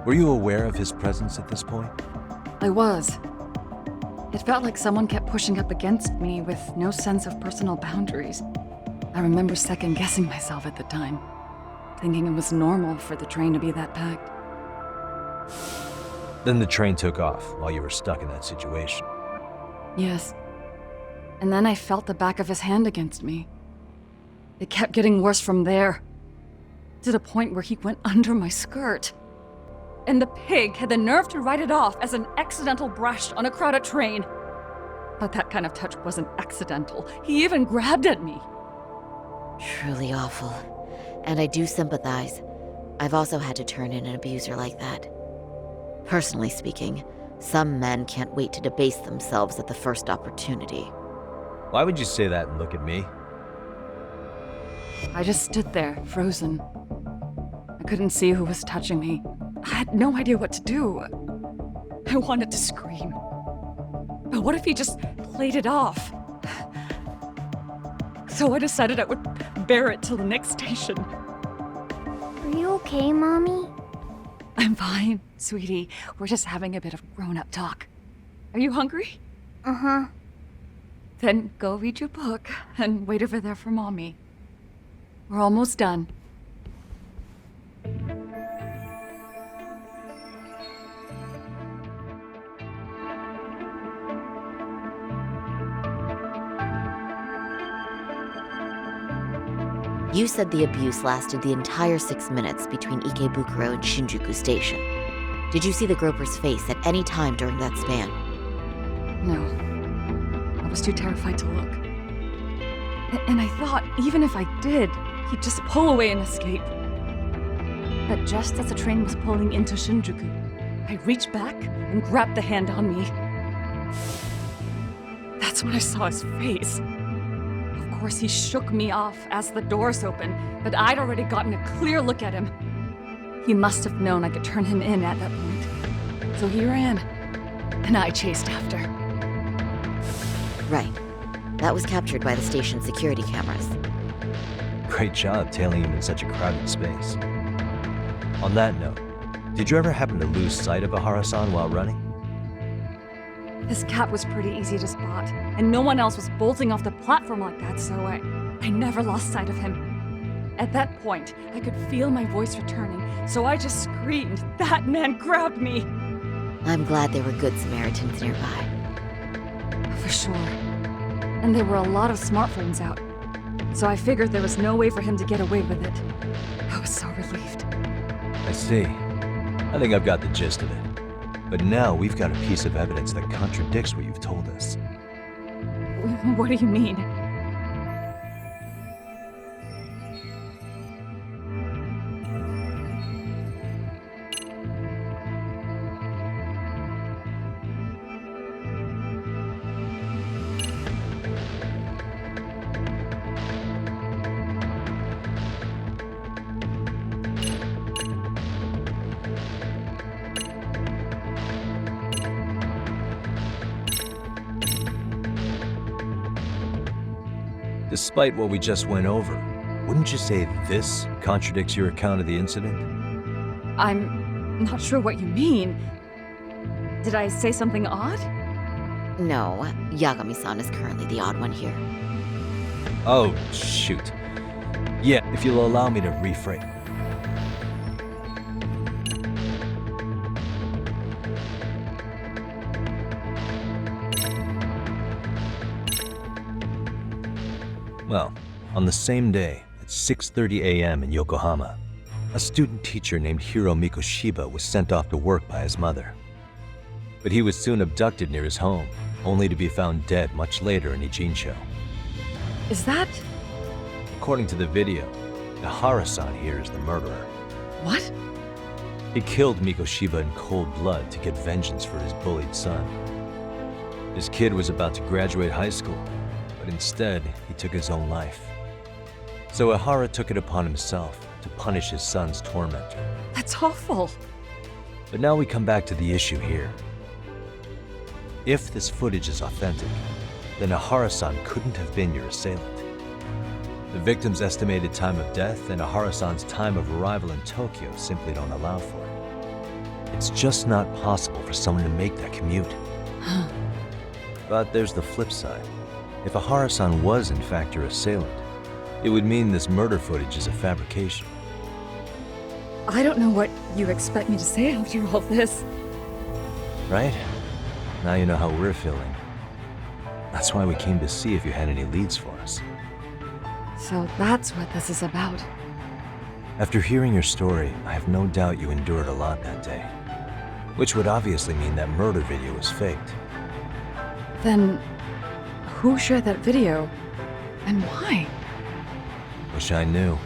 Were you aware of his presence at this point? I was. It felt like someone kept pushing up against me with no sense of personal boundaries. I remember second-guessing myself at the time, thinking it was normal for the train to be that packed. Then the train took off while you were stuck in that situation. Yes. And then I felt the back of his hand against me. It kept getting worse from there, to the point where he went under my skirt. And the pig had the nerve to write it off as an accidental brush on a crowded train. But that kind of touch wasn't accidental. He even grabbed at me. Truly awful. And I do sympathize. I've also had to turn in an abuser like that. Personally speaking, some men can't wait to debase themselves at the first opportunity. Why would you say that and look at me? I just stood there, frozen. I couldn't see who was touching me. I had no idea what to do. I wanted to scream. But what if he just played it off? So I decided I would bear it till the next station. Are you okay, Mommy? I'm fine, sweetie. We're just having a bit of grown-up talk. Are you hungry? Uh-huh. Then go read your book and wait over there for Mommy. We're almost done. You said the abuse lasted the entire 6 minutes between Ikebukuro and Shinjuku Station. Did you see the groper's face at any time during that span? No. I was too terrified to look. And I thought, even if I did, he'd just pull away and escape. But just as the train was pulling into Shinjuku, I reached back and grabbed the hand on me. That's when I saw his face. Of course, he shook me off as the doors opened, but I'd already gotten a clear look at him. He must have known I could turn him in at that point. So he ran, and I chased after. Right. That was captured by the station's security cameras. Great job tailing him in such a crowded space. On that note, did you ever happen to lose sight of Aharasan while running? His cap was pretty easy to spot, and no one else was bolting off the platform like that, so I never lost sight of him. At that point, I could feel my voice returning, so I just screamed. That man grabbed me! I'm glad there were good Samaritans nearby. For sure. And there were a lot of smartphones out, so I figured there was no way for him to get away with it. I was so relieved. I see. I think I've got the gist of it. But now we've got a piece of evidence that contradicts what you've told us. What do you mean? Despite what we just went over, wouldn't you say this contradicts your account of the incident? I'm not sure what you mean. Did I say something odd? No, Yagami-san is currently the odd one here. Oh, shoot. Yeah, if you'll allow me to rephrase. Well, on the same day, at 6:30 a.m. in Yokohama, a student teacher named Hiro Mikoshiba was sent off to work by his mother. But he was soon abducted near his home, only to be found dead much later in Ijincho. Is that... According to the video, Aharasan here is the murderer. What? He killed Mikoshiba in cold blood to get vengeance for his bullied son. His kid was about to graduate high school, but instead, he took his own life. So Ihara took it upon himself to punish his son's tormentor. That's awful. But now we come back to the issue here. If this footage is authentic, then Aharasan couldn't have been your assailant. The victim's estimated time of death and Aharasan's time of arrival in Tokyo simply don't allow for it. It's just not possible for someone to make that commute. But there's the flip side. If Aharasan was in fact your assailant, it would mean this murder footage is a fabrication. I don't know what you expect me to say after all this. Right? Now you know how we're feeling. That's why we came to see if you had any leads for us. So that's what this is about. After hearing your story, I have no doubt you endured a lot that day. Which would obviously mean that murder video was faked. Then... who shared that video? And why? Wish I knew.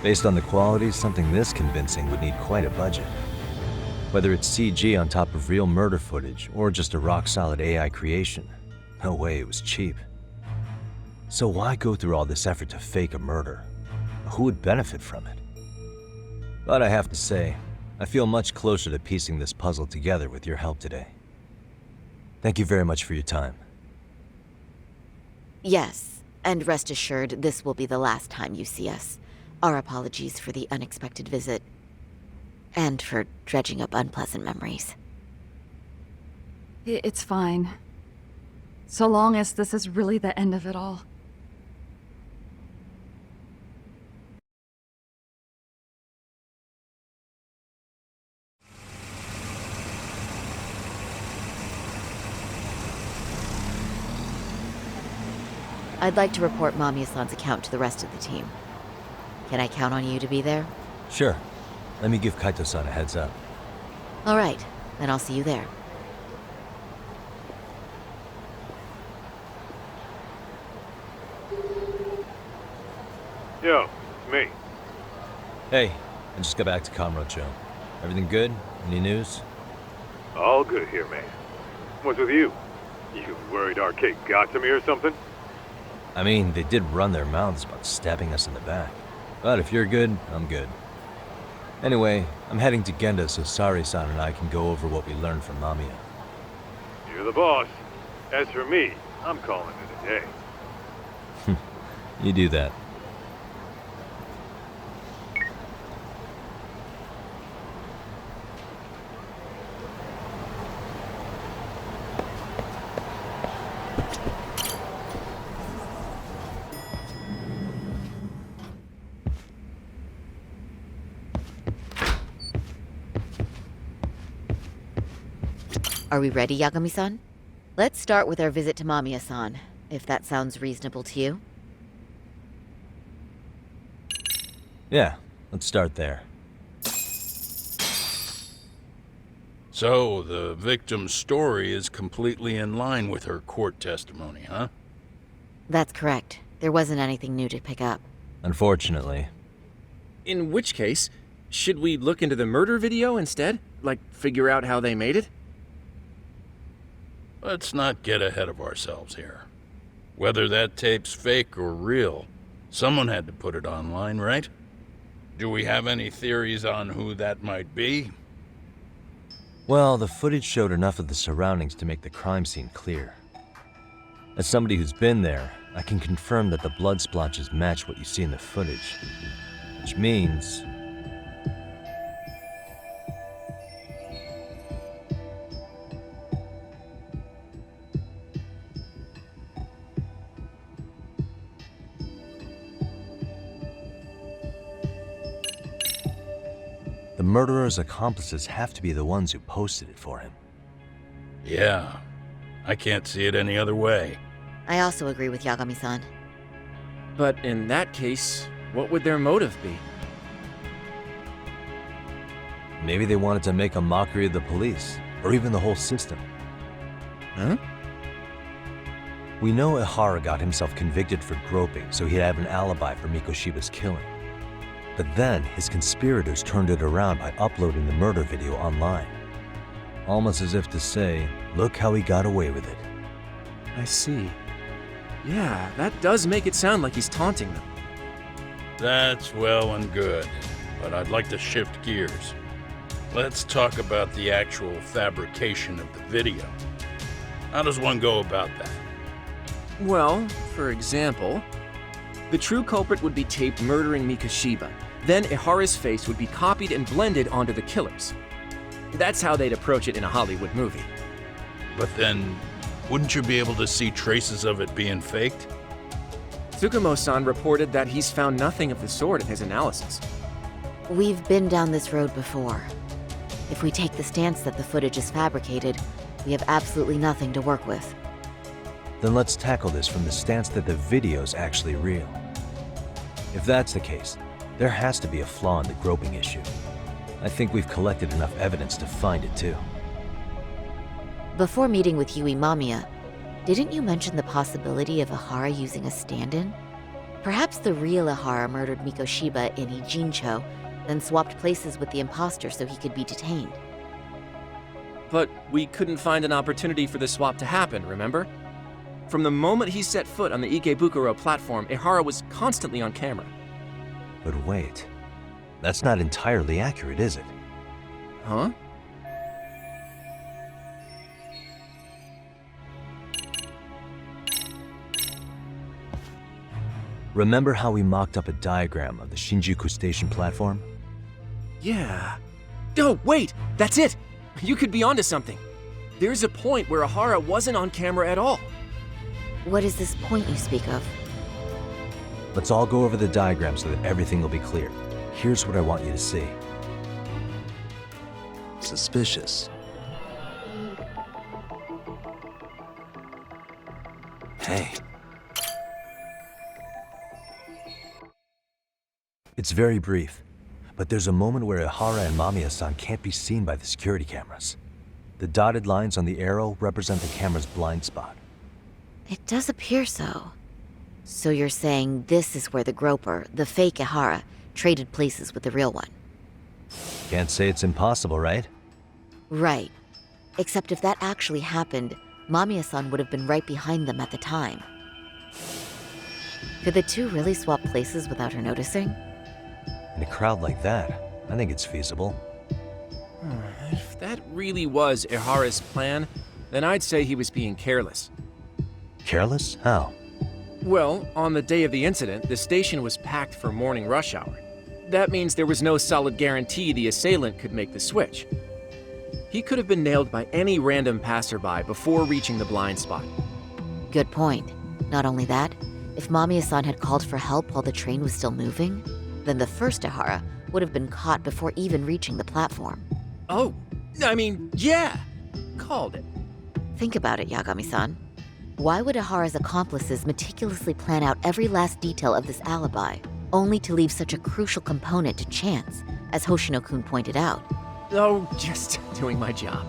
Based on the quality, something this convincing would need quite a budget. Whether it's CG on top of real murder footage, or just a rock-solid AI creation, no way it was cheap. So why go through all this effort to fake a murder? Who would benefit from it? But I have to say, I feel much closer to piecing this puzzle together with your help today. Thank you very much for your time. Yes, and rest assured, this will be the last time you see us. Our apologies for the unexpected visit. And for dredging up unpleasant memories. It's fine. So long as this is really the end of it all. I'd like to report Mamiya-san's account to the rest of the team. Can I count on you to be there? Sure. Let me give Kaito-san a heads up. All right, then I'll see you there. Yo, it's me. Hey, I just got back to Kamurocho. Everything good? Any news? All good here, man. What's with you? You worried Arcade got to me or something? I mean, they did run their mouths about stabbing us in the back. But if you're good, I'm good. Anyway, I'm heading to Genda so Sari-san and I can go over what we learned from Mamiya. You're the boss. As for me, I'm calling it a day. You do that. Are we ready, Yagami-san? Let's start with our visit to Mamiya-san, if that sounds reasonable to you. Yeah, let's start there. So, the victim's story is completely in line with her court testimony, huh? That's correct. There wasn't anything new to pick up. Unfortunately. In which case, should we look into the murder video instead? Like, figure out how they made it? Let's not get ahead of ourselves here. Whether that tape's fake or real, someone had to put it online, right? Do we have any theories on who that might be? Well, the footage showed enough of the surroundings to make the crime scene clear. As somebody who's been there, I can confirm that the blood splotches match what you see in the footage. Which means... the murderer's accomplices have to be the ones who posted it for him. Yeah, I can't see it any other way. I also agree with Yagami-san. But in that case, what would their motive be? Maybe they wanted to make a mockery of the police, or even the whole system. Huh? We know Ihara got himself convicted for groping, so he'd have an alibi for Mikoshiba's killing. But then, his conspirators turned it around by uploading the murder video online. Almost as if to say, look how he got away with it. I see. Yeah, that does make it sound like he's taunting them. That's well and good, but I'd like to shift gears. Let's talk about the actual fabrication of the video. How does one go about that? Well, for example, the true culprit would be taped murdering Mikoshiba. Then Ihara's face would be copied and blended onto the killers. That's how they'd approach it in a Hollywood movie. But then, wouldn't you be able to see traces of it being faked? Tsukumo-san reported that he's found nothing of the sort in his analysis. We've been down this road before. If we take the stance that the footage is fabricated, we have absolutely nothing to work with. Then let's tackle this from the stance that the video's actually real. If that's the case, there has to be a flaw in the groping issue. I think we've collected enough evidence to find it too. Before meeting with Yui Mamiya, didn't you mention the possibility of Ahara using a stand-in? Perhaps the real Ahara murdered Mikoshiba in Ijincho, then swapped places with the imposter so he could be detained. But we couldn't find an opportunity for the swap to happen, remember? From the moment he set foot on the Ikebukuro platform, Ihara was constantly on camera. But wait, that's not entirely accurate, is it? Huh? Remember how we mocked up a diagram of the Shinjuku station platform? Yeah. Oh, wait! That's it! You could be onto something. There's a point where Ihara wasn't on camera at all. What is this point you speak of? Let's all go over the diagram so that everything will be clear. Here's what I want you to see. Suspicious. Hey. It's very brief, but there's a moment where Ihara and Mamiya-san can't be seen by the security cameras. The dotted lines on the arrow represent the camera's blind spot. It does appear so. So you're saying this is where the groper, the fake Ihara, traded places with the real one? Can't say it's impossible, right? Right. Except if that actually happened, Mamiya-san would have been right behind them at the time. Could the two really swap places without her noticing? In a crowd like that, I think it's feasible. If that really was Ihara's plan, then I'd say he was being careless. Careless? How? Well, on the day of the incident, the station was packed for morning rush hour. That means there was no solid guarantee the assailant could make the switch. He could have been nailed by any random passerby before reaching the blind spot. Good point. Not only that, if Mamiya-san had called for help while the train was still moving, then the first Ihara would have been caught before even reaching the platform. Oh, I mean, yeah. Called it. Think about it, Yagami-san. Why would Ihara's accomplices meticulously plan out every last detail of this alibi, only to leave such a crucial component to chance, as Hoshino-kun pointed out? Oh, just doing my job.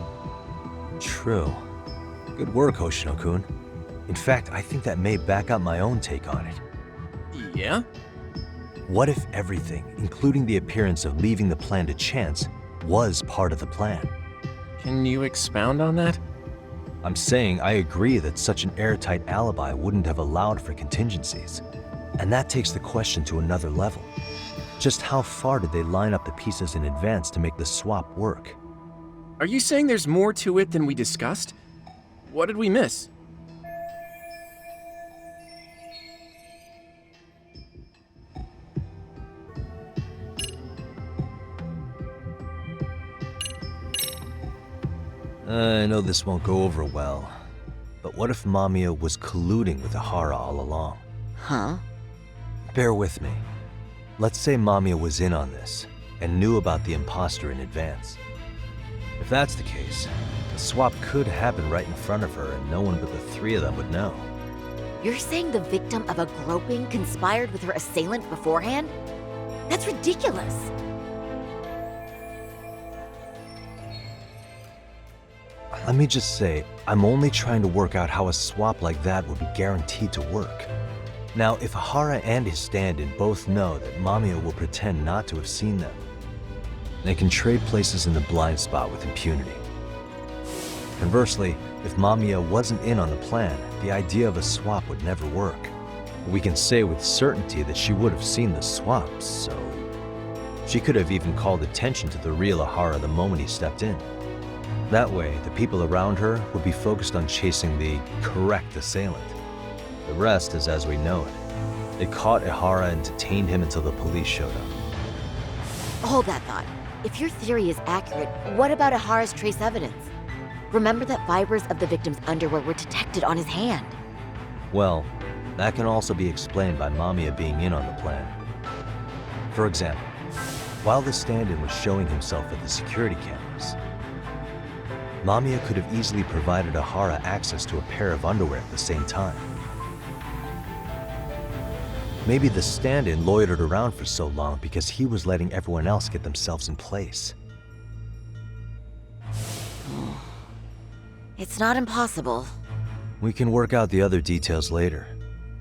True. Good work, Hoshino-kun. In fact, I think that may back up my own take on it. Yeah? What if everything, including the appearance of leaving the plan to chance, was part of the plan? Can you expound on that? I'm saying I agree that such an airtight alibi wouldn't have allowed for contingencies. And that takes the question to another level. Just how far did they line up the pieces in advance to make the swap work? Are you saying there's more to it than we discussed? What did we miss? I know this won't go over well, but what if Mamiya was colluding with Ihara all along? Huh? Bear with me. Let's say Mamiya was in on this, and knew about the imposter in advance. If that's the case, the swap could happen right in front of her and no one but the three of them would know. You're saying the victim of a groping conspired with her assailant beforehand? That's ridiculous! Let me just say, I'm only trying to work out how a swap like that would be guaranteed to work. Now, if Ihara and his stand-in both know that Mamiya will pretend not to have seen them, they can trade places in the blind spot with impunity. Conversely, if Mamiya wasn't in on the plan, the idea of a swap would never work. We can say with certainty that she would have seen the swap, so she could have even called attention to the real Ihara the moment he stepped in. That way, the people around her would be focused on chasing the correct assailant. The rest is as we know it. They caught Ihara and detained him until the police showed up. Hold that thought. If your theory is accurate, what about Ihara's trace evidence? Remember that fibers of the victim's underwear were detected on his hand. Well, that can also be explained by Mamiya being in on the plan. For example, while the stand-in was showing himself at the security cameras, Mamiya could have easily provided Ihara access to a pair of underwear at the same time. Maybe the stand-in loitered around for so long because he was letting everyone else get themselves in place. It's not impossible. We can work out the other details later,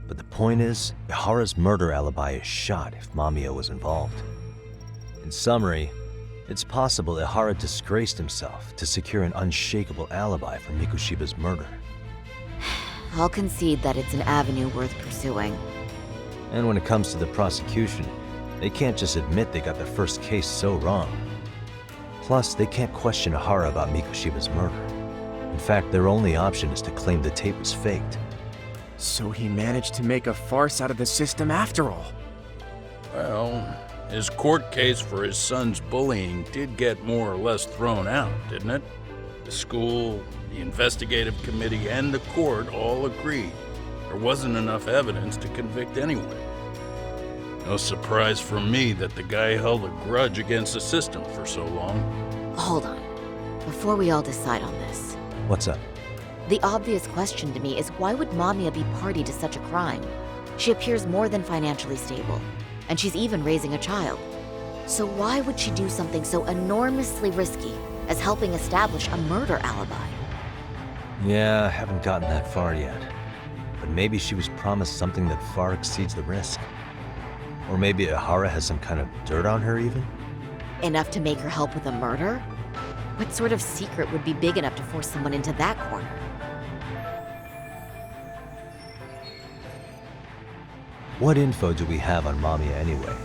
but the point is, Ihara's murder alibi is shot if Mamiya was involved. In summary, it's possible Ihara disgraced himself to secure an unshakable alibi for Mikushiba's murder. I'll concede that it's an avenue worth pursuing. And when it comes to the prosecution, they can't just admit they got the first case so wrong. Plus, they can't question Ihara about Mikushiba's murder. In fact, their only option is to claim the tape was faked. So he managed to make a farce out of the system after all. Well, his court case for his son's bullying did get more or less thrown out, didn't it? The school, the investigative committee, and the court all agreed there wasn't enough evidence to convict anyone. No surprise for me that the guy held a grudge against the system for so long. Hold on. Before we all decide on this, What's up? the obvious question to me is why would Mamiya be party to such a crime? She appears more than financially stable, and she's even raising a child. So why would she do something so enormously risky as helping establish a murder alibi? Yeah, I haven't gotten that far yet. But maybe she was promised something that far exceeds the risk. Or maybe Ihara has some kind of dirt on her even? Enough to make her help with a murder? What sort of secret would be big enough to force someone into that corner? What info do we have on Mamiya anyway?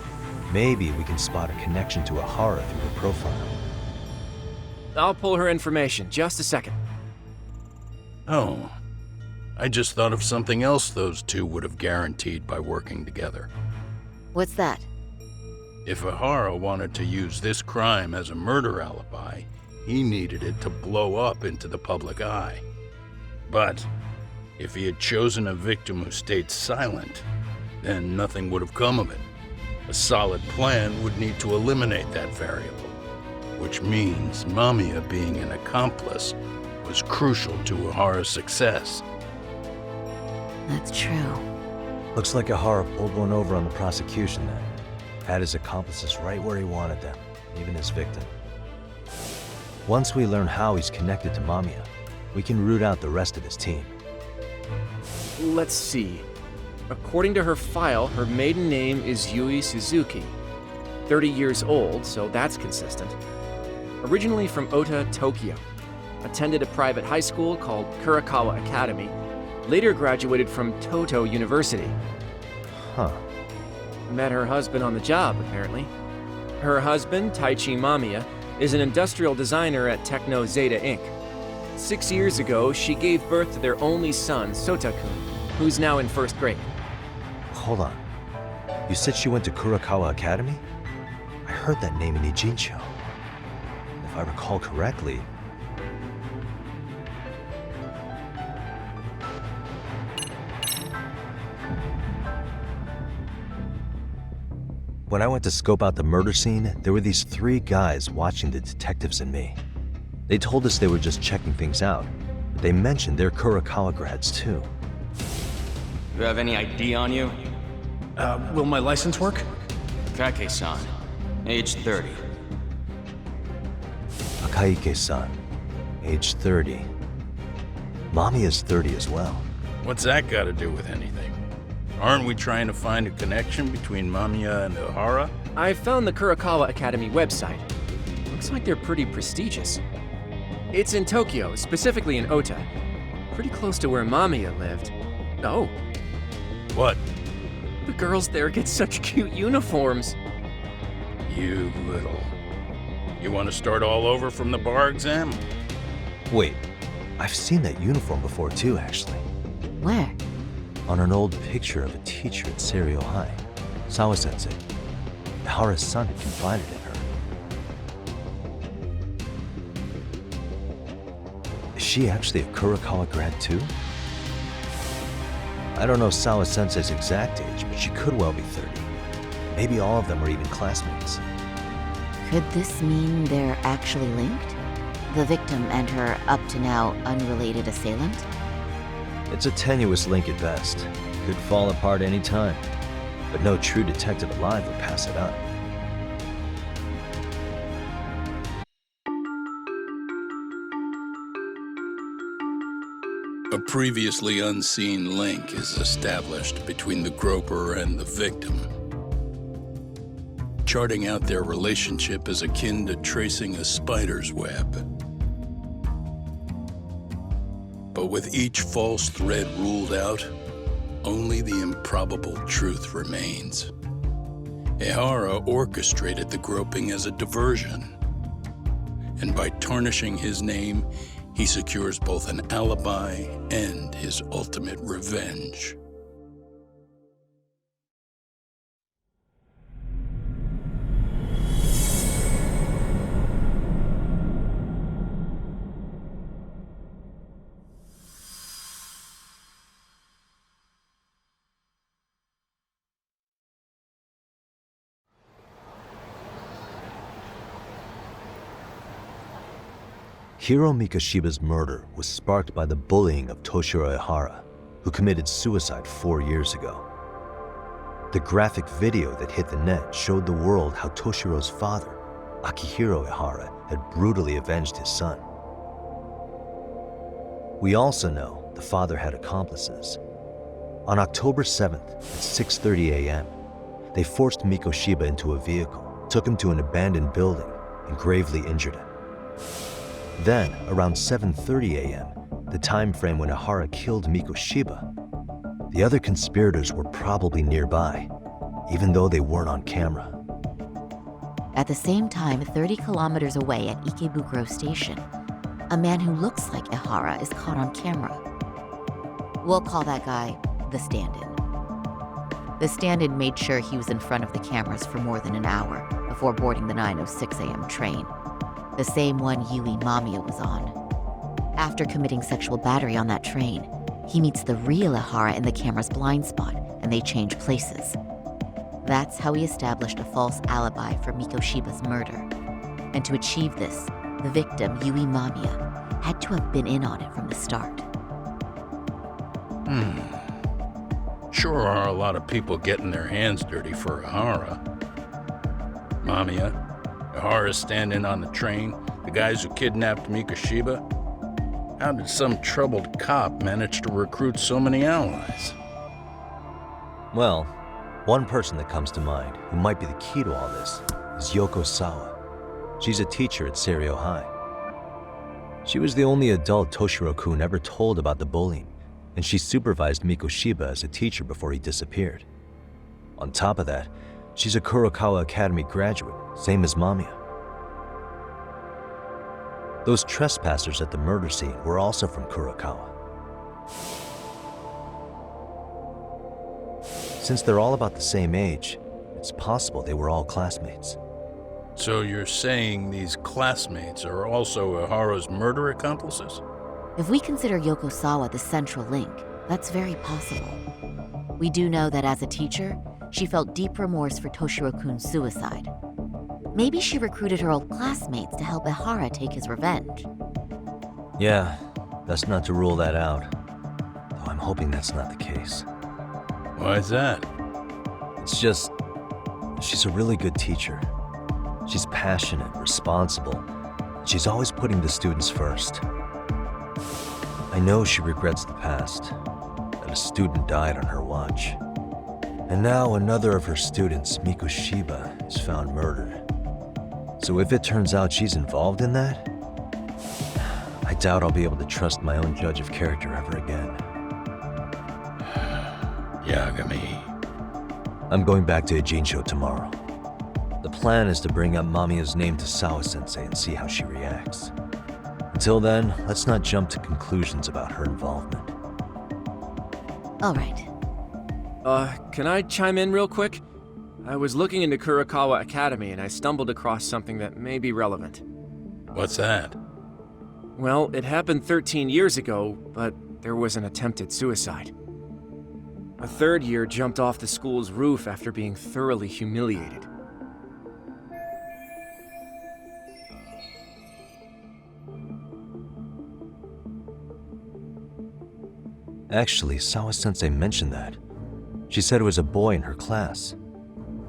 Maybe we can spot a connection to Ahara through her profile. I'll pull her information, just a second. Oh, I just thought of something else those two would have guaranteed by working together. What's that? If Ihara wanted to use this crime as a murder alibi, he needed it to blow up into the public eye. But if he had chosen a victim who stayed silent, then nothing would have come of it. A solid plan would need to eliminate that variable, which means Mamiya being an accomplice was crucial to Ihara's success. That's true. Looks like Ihara pulled one over on the prosecution then. Had his accomplices right where he wanted them, even his victim. Once we learn how he's connected to Mamiya, we can root out the rest of his team. Let's see. According to her file, her maiden name is Yui Suzuki. 30 years old, so that's consistent. Originally from Ota, Tokyo. Attended a private high school called Kurakawa Academy. Later graduated from Toto University. Huh. Met her husband on the job, apparently. Her husband, Taichi Mamiya, is an industrial designer at Techno Zeta Inc. 6 years ago, she gave birth to their only son, Sota-kun, who's now in first grade. Hold on. You said she went to Kurakawa Academy? I heard that name in Ijincho. If I recall correctly... When I went to scope out the murder scene, there were these 3 guys watching the detectives and me. They told us they were just checking things out, but they mentioned they're Kurakawa grads too. You have any ID on you? Will my license work? Kake-san, age 30. Akaike-san, age 30. Mamiya's 30 as well. What's that got to do with anything? Aren't we trying to find a connection between Mamiya and Ihara? I found the Kurakawa Academy website. Looks like they're pretty prestigious. It's in Tokyo, specifically in Ota. Pretty close to where Mamiya lived. Oh. What? The girls there get such cute uniforms. You little... You want to start all over from the bar exam? Wait, I've seen that uniform before too, actually. Where? On an old picture of a teacher at Seiryo High. Sawa-sensei. Aharasan had confided in her. Is she actually a Kurakawa grad too? I don't know Sawa-sensei's exact age, but she could well be 30. Maybe all of them are even classmates. Could this mean they're actually linked? The victim and her up-to-now unrelated assailant? It's a tenuous link at best. Could fall apart any time. But no true detective alive would pass it up. A previously unseen link is established between the groper and the victim. Charting out their relationship is akin to tracing a spider's web. But with each false thread ruled out, only the improbable truth remains. Ihara orchestrated the groping as a diversion, and by tarnishing his name, he secures both an alibi and his ultimate revenge. Hiro Mikoshiba's murder was sparked by the bullying of Toshiro Ihara, who committed suicide 4 years ago. The graphic video that hit the net showed the world how Toshiro's father, Akihiro Ihara, had brutally avenged his son. We also know the father had accomplices. On October 7th at 6:30 a.m., they forced Mikoshiba into a vehicle, took him to an abandoned building, and gravely injured him. Then, around 7:30 a.m., the time frame when Ihara killed Mikoshiba, the other conspirators were probably nearby, even though they weren't on camera. At the same time, 30 kilometers away at Ikebukuro Station, a man who looks like Ihara is caught on camera. We'll call that guy the stand-in. The stand-in made sure he was in front of the cameras for more than an hour before boarding the 9:06 a.m. train, the same one Yui Mamiya was on. After committing sexual battery on that train, he meets the real Ihara in the camera's blind spot, and they change places. That's how he established a false alibi for Mikoshiba's murder. And to achieve this, the victim, Yui Mamiya, had to have been in on it from the start. Sure are a lot of people getting their hands dirty for Ihara. Mamiya, Ihara stand-in on the train, the guys who kidnapped Mikoshiba. How did some troubled cop manage to recruit so many allies? Well, one person that comes to mind who might be the key to all this is Yoko Sawa. She's a teacher at Seiryo High. She was the only adult Toshiro-kun ever told about the bullying, and she supervised Mikoshiba as a teacher before he disappeared. On top of that, she's a Kurokawa Academy graduate, same as Mamiya. Those trespassers at the murder scene were also from Kurokawa. Since they're all about the same age, it's possible they were all classmates. So you're saying these classmates are also Ihara's murder accomplices? If we consider Yoko Sawa the central link, that's very possible. We do know that as a teacher, she felt deep remorse for Toshiro-kun's suicide. Maybe she recruited her old classmates to help Ihara take his revenge. Yeah, that's not to rule that out. Though I'm hoping that's not the case. Why is that? It's just, she's a really good teacher. She's passionate, responsible. She's always putting the students first. I know she regrets the past, that a student died on her watch. And now another of her students, Mikoshiba, is found murdered. So if it turns out she's involved in that, I doubt I'll be able to trust my own judge of character ever again. Yagami. I'm going back to Ijincho tomorrow. The plan is to bring up Mamiya's name to Sawa-sensei and see how she reacts. Until then, let's not jump to conclusions about her involvement. All right. Can I chime in real quick? I was looking into Kurokawa Academy and I stumbled across something that may be relevant. What's that? Well, it happened 13 years ago, but there was an attempted suicide. A third year jumped off the school's roof after being thoroughly humiliated. Actually, Sawa-sensei mentioned that. She said it was a boy in her class.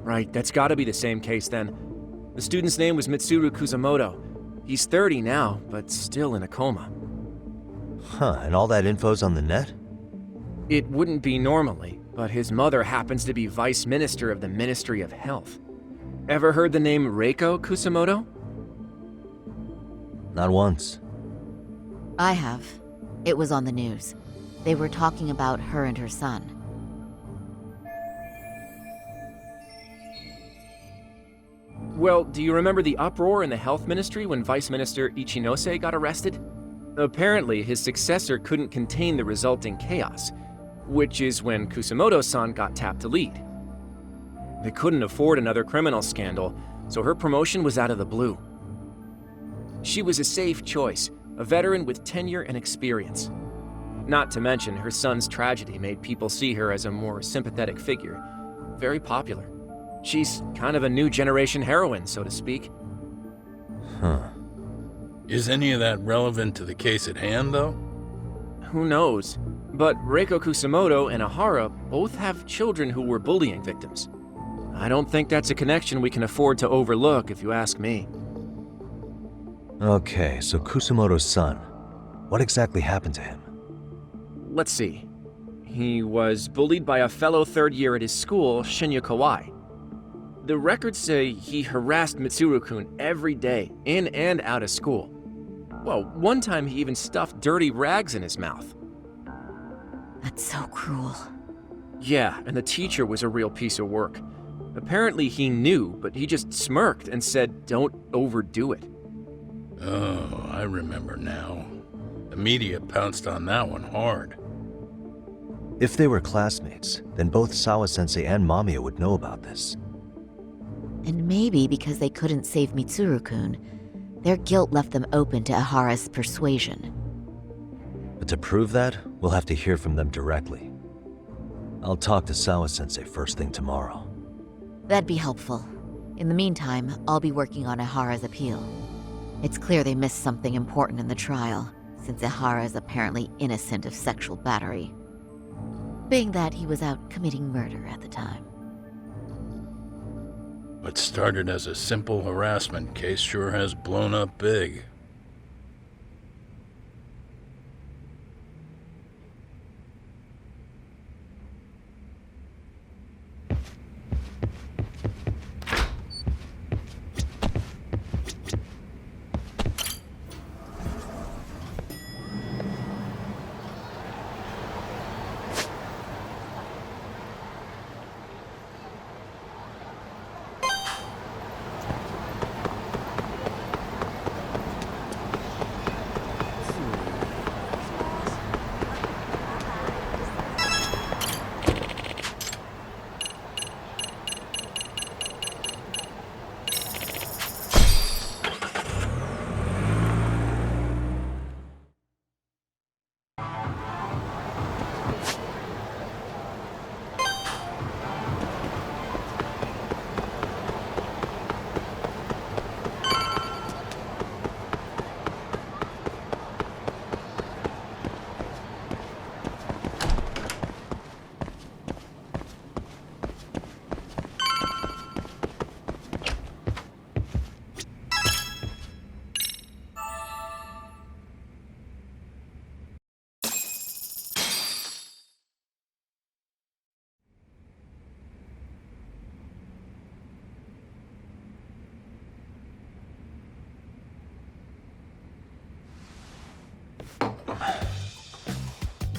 Right, that's gotta be the same case then. The student's name was Mitsuru Kusamoto. He's 30 now, but still in a coma. Huh, and all that info's on the net? It wouldn't be normally, but his mother happens to be Vice Minister of the Ministry of Health. Ever heard the name Reiko Kusamoto? Not once. I have. It was on the news. They were talking about her and her son. Well, do you remember the uproar in the health ministry when Vice Minister Ichinose got arrested? Apparently, his successor couldn't contain the resulting chaos, which is when Kusumoto-san got tapped to lead. They couldn't afford another criminal scandal, so her promotion was out of the blue. She was a safe choice, a veteran with tenure and experience. Not to mention, her son's tragedy made people see her as a more sympathetic figure. Very popular. She's kind of a new generation heroine, so to speak. Huh. Is any of that relevant to the case at hand, though? Who knows? But Reiko Kusumoto and Ihara both have children who were bullying victims. I don't think that's a connection we can afford to overlook, if you ask me. Okay, so Kusumoto's son. What exactly happened to him? Let's see. He was bullied by a fellow third year at his school, Shinya Kawai. The records say he harassed Mitsuru-kun every day, in and out of school. Well, one time he even stuffed dirty rags in his mouth. That's so cruel. Yeah, and the teacher was a real piece of work. Apparently he knew, but he just smirked and said, "Don't overdo it." Oh, I remember now. The media pounced on that one hard. If they were classmates, then both Sawa-sensei and Mamiya would know about this. And maybe because they couldn't save Mitsuru-kun, their guilt left them open to Ihara's persuasion. But to prove that, we'll have to hear from them directly. I'll talk to Sawa-sensei first thing tomorrow. That'd be helpful. In the meantime, I'll be working on Ihara's appeal. It's clear they missed something important in the trial, since Ihara is apparently innocent of sexual battery. Being that he was out committing murder at the time. What started as a simple harassment case sure has blown up big.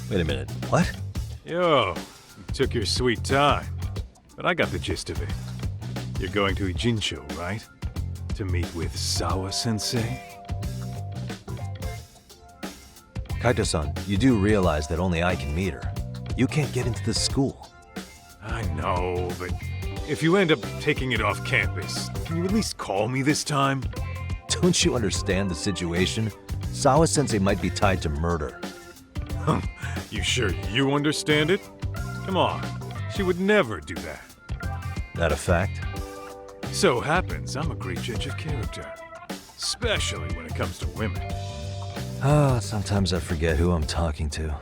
Wait a minute, what? Yo, you took your sweet time. But I got the gist of it. You're going to Ijincho, right? To meet with Sawa-sensei? Kaito-san, you do realize that only I can meet her. You can't get into the school. I know, but if you end up taking it off campus, can you at least call me this time? Don't you understand the situation? Sawa-sensei might be tied to murder. You sure you understand it? Come on, she would never do that. That a fact? So happens I'm a great judge of character. Especially when it comes to women. Sometimes I forget who I'm talking to.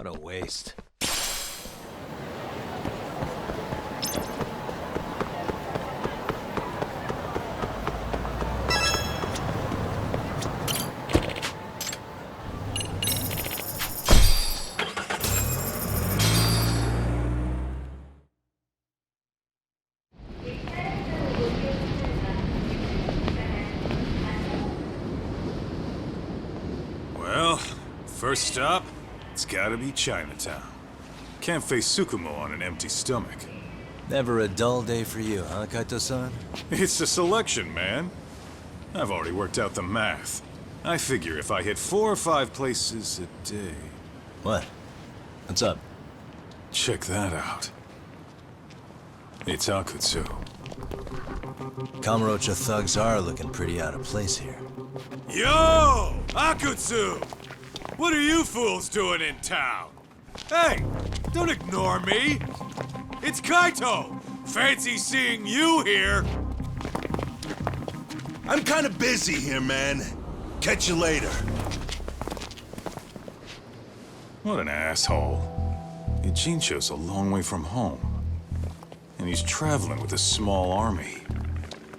a waste. Well, first stop, it's gotta be Chinatown. Can't face Tsukumo on an empty stomach. Never a dull day for you, huh, Kaito-san? It's a selection, man. I've already worked out the math. I figure if I hit 4 or 5 places a day... What? What's up? Check that out. It's Akutsu. Kamurocho thugs are looking pretty out of place here. Yo! Akutsu! What are you fools doing in town? Hey, don't ignore me! It's Kaito! Fancy seeing you here! I'm kinda busy here, man. Catch you later. What an asshole. Ijincho's a long way from home. And he's traveling with a small army.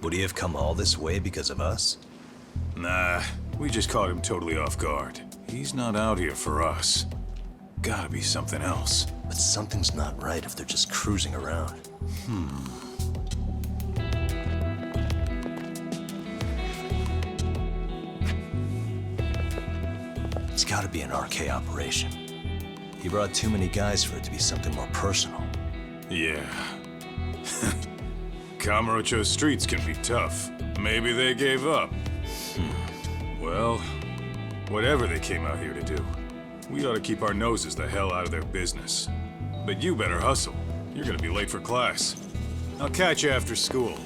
Would he have come all this way because of us? Nah, we just caught him totally off guard. He's not out here for us. Gotta be something else. But something's not right if they're just cruising around. It's gotta be an RK operation. He brought too many guys for it to be something more personal. Yeah. Kamurocho streets can be tough. Maybe they gave up. Well, whatever they came out here to do, we ought to keep our noses the hell out of their business. But you better hustle. You're gonna be late for class. I'll catch you after school.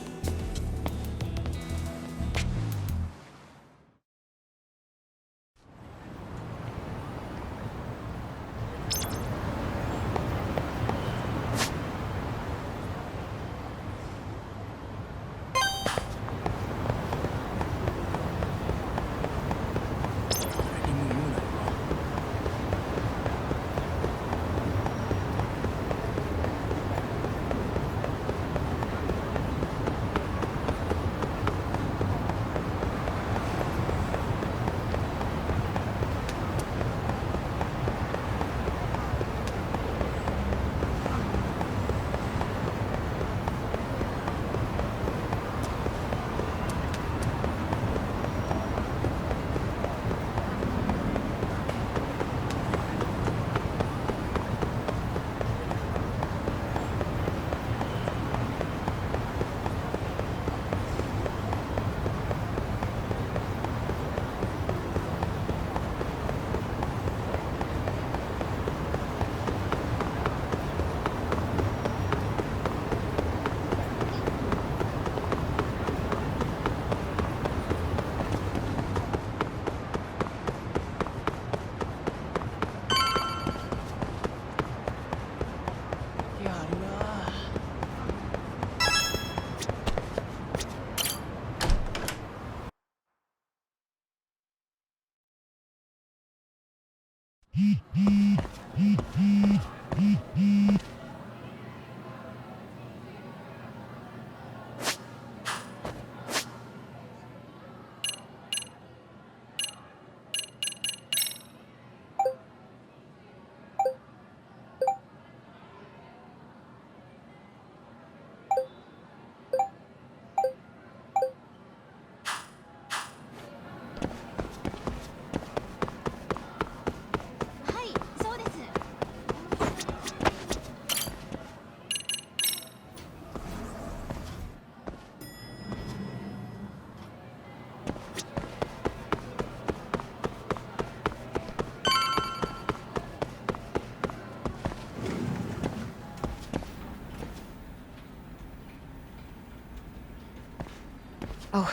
Oh,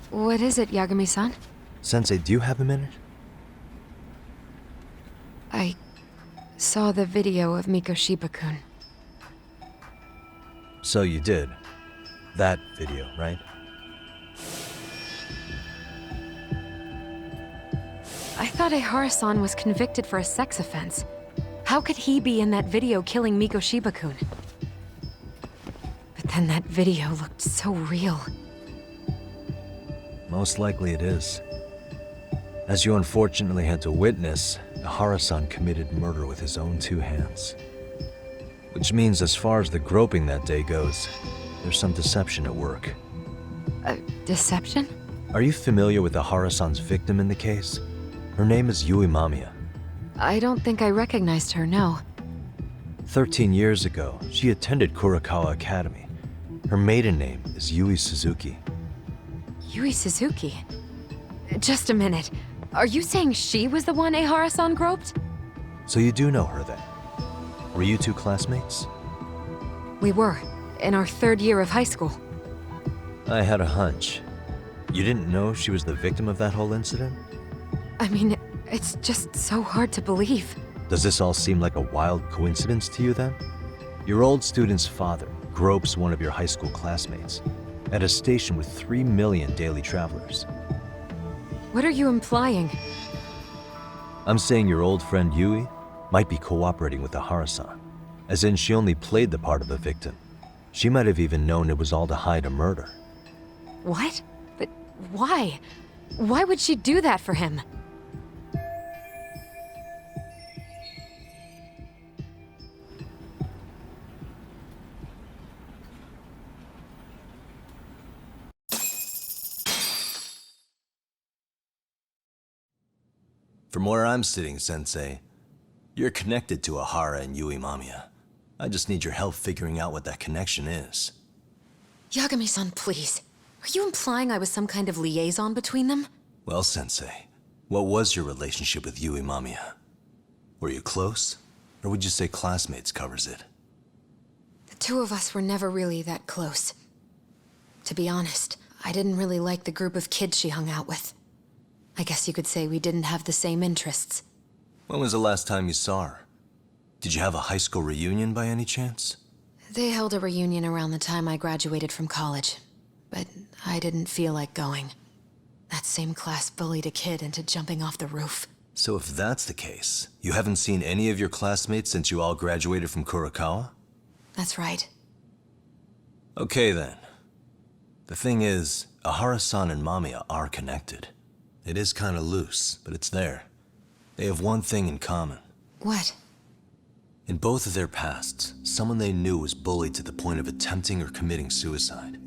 what is it, Yagami-san? Sensei, do you have a minute? I saw the video of Mikoshiba-kun. So you did. That video, right? I thought Aharasan was convicted for a sex offense. How could he be in that video killing Miko Shiba-kun? But then that video looked so real. Most likely it is. As you unfortunately had to witness, Aharasan committed murder with his own two hands. Which means as far as the groping that day goes, there's some deception at work. Deception? Are you familiar with Aharasan's victim in the case? Her name is Yui Mamiya. I don't think I recognized her, no. 13 years ago, she attended Kurakawa Academy. Her maiden name is Yui Suzuki. Yui Suzuki? Just a minute. Are you saying she was the one Aharasan groped? So you do know her then? Were you two classmates? We were, in our 3rd year of high school. I had a hunch. You didn't know she was the victim of that whole incident? I mean, it's just so hard to believe. Does this all seem like a wild coincidence to you then? Your old student's father gropes one of your high school classmates at a station with 3 million daily travelers. What are you implying? I'm saying your old friend Yui might be cooperating with Aharasan, as in she only played the part of a victim. She might have even known it was all to hide a murder. What? But why? Why would she do that for him? From where I'm sitting, Sensei, you're connected to Ahara and Yui Mamiya. I just need your help figuring out what that connection is. Yagami-san, please. Are you implying I was some kind of liaison between them? Well, Sensei, what was your relationship with Yui Mamiya? Were you close? Or would you say classmates covers it? The two of us were never really that close. To be honest, I didn't really like the group of kids she hung out with. I guess you could say we didn't have the same interests. When was the last time you saw her? Did you have a high school reunion by any chance? They held a reunion around the time I graduated from college, but I didn't feel like going. That same class bullied a kid into jumping off the roof. So if that's the case, you haven't seen any of your classmates since you all graduated from Kurakawa? That's right. Okay then. The thing is, Aharasan and Mamiya are connected. It is kinda loose, but it's there. They have one thing in common. What? In both of their pasts, someone they knew was bullied to the point of attempting or committing suicide.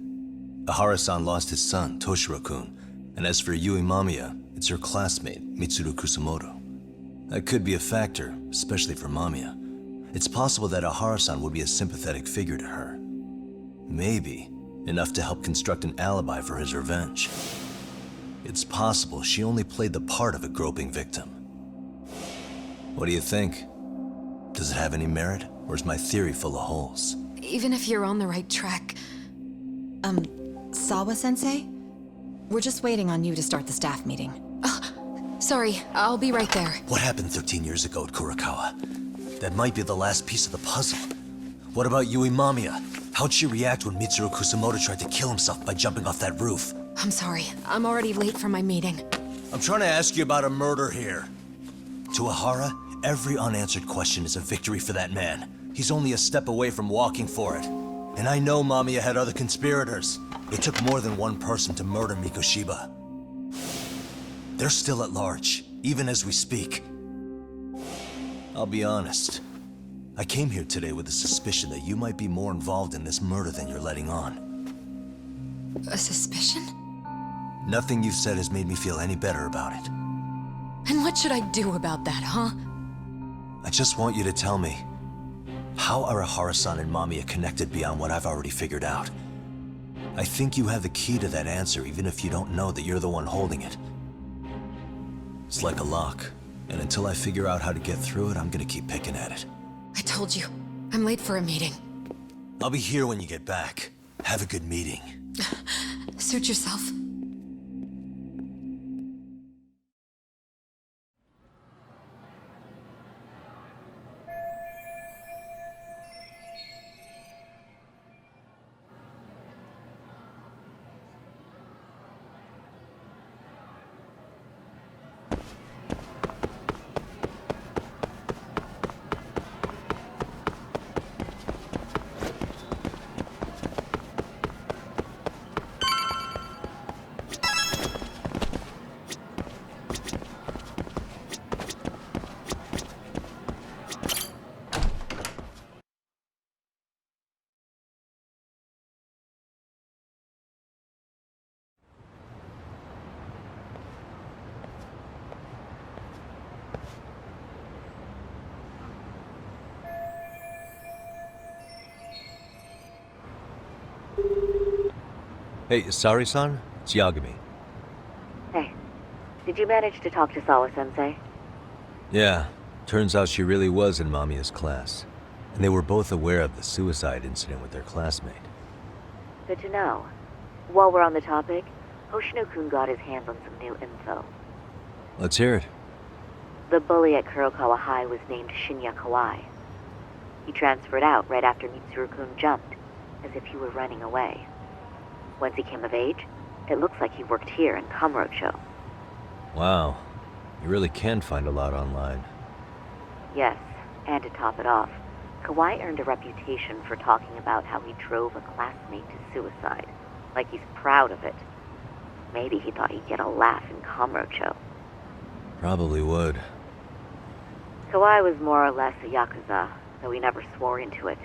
Aharasan lost his son, Toshiro-kun, and as for Yui Mamiya, it's her classmate, Mitsuru Kusumoto. That could be a factor, especially for Mamiya. It's possible that Aharasan would be a sympathetic figure to her. Maybe enough to help construct an alibi for his revenge. It's possible she only played the part of a groping victim. What do you think? Does it have any merit, or is my theory full of holes? Even if you're on the right track... Sawa-sensei? We're just waiting on you to start the staff meeting. Sorry, I'll be right there. What happened 13 years ago at Kurakawa? That might be the last piece of the puzzle. What about Yui Mamiya? How'd she react when Mitsuru Kusumoto tried to kill himself by jumping off that roof? I'm sorry, I'm already late for my meeting. I'm trying to ask you about a murder here. To Ihara, every unanswered question is a victory for that man. He's only a step away from walking for it. And I know Mamiya had other conspirators. It took more than one person to murder Miko Shiba. They're still at large, even as we speak. I'll be honest. I came here today with the suspicion that you might be more involved in this murder than you're letting on. A suspicion? Nothing you've said has made me feel any better about it. And what should I do about that, huh? I just want you to tell me, how are Aharasan and Mamiya connected beyond what I've already figured out? I think you have the key to that answer, even if you don't know that you're the one holding it. It's like a lock, and until I figure out how to get through it, I'm gonna keep picking at it. I told you, I'm late for a meeting. I'll be here when you get back. Have a good meeting. Suit yourself. Hey, Sari-san? It's Yagami. Hey, did you manage to talk to Sawa-sensei? Yeah, turns out she really was in Mamiya's class. And they were both aware of the suicide incident with their classmate. Good to know. While we're on the topic, Hoshino-kun got his hands on some new info. Let's hear it. The bully at Kurokawa High was named Shinya Kawai. He transferred out right after Mitsuru-kun jumped, as if he were running away. Once he came of age, it looks like he worked here in Kamurocho. Wow, you really can find a lot online. Yes, and to top it off, Kawai earned a reputation for talking about how he drove a classmate to suicide, like he's proud of it. Maybe he thought he'd get a laugh in Kamurocho. Probably would. Kawai was more or less a Yakuza, though he never swore into it.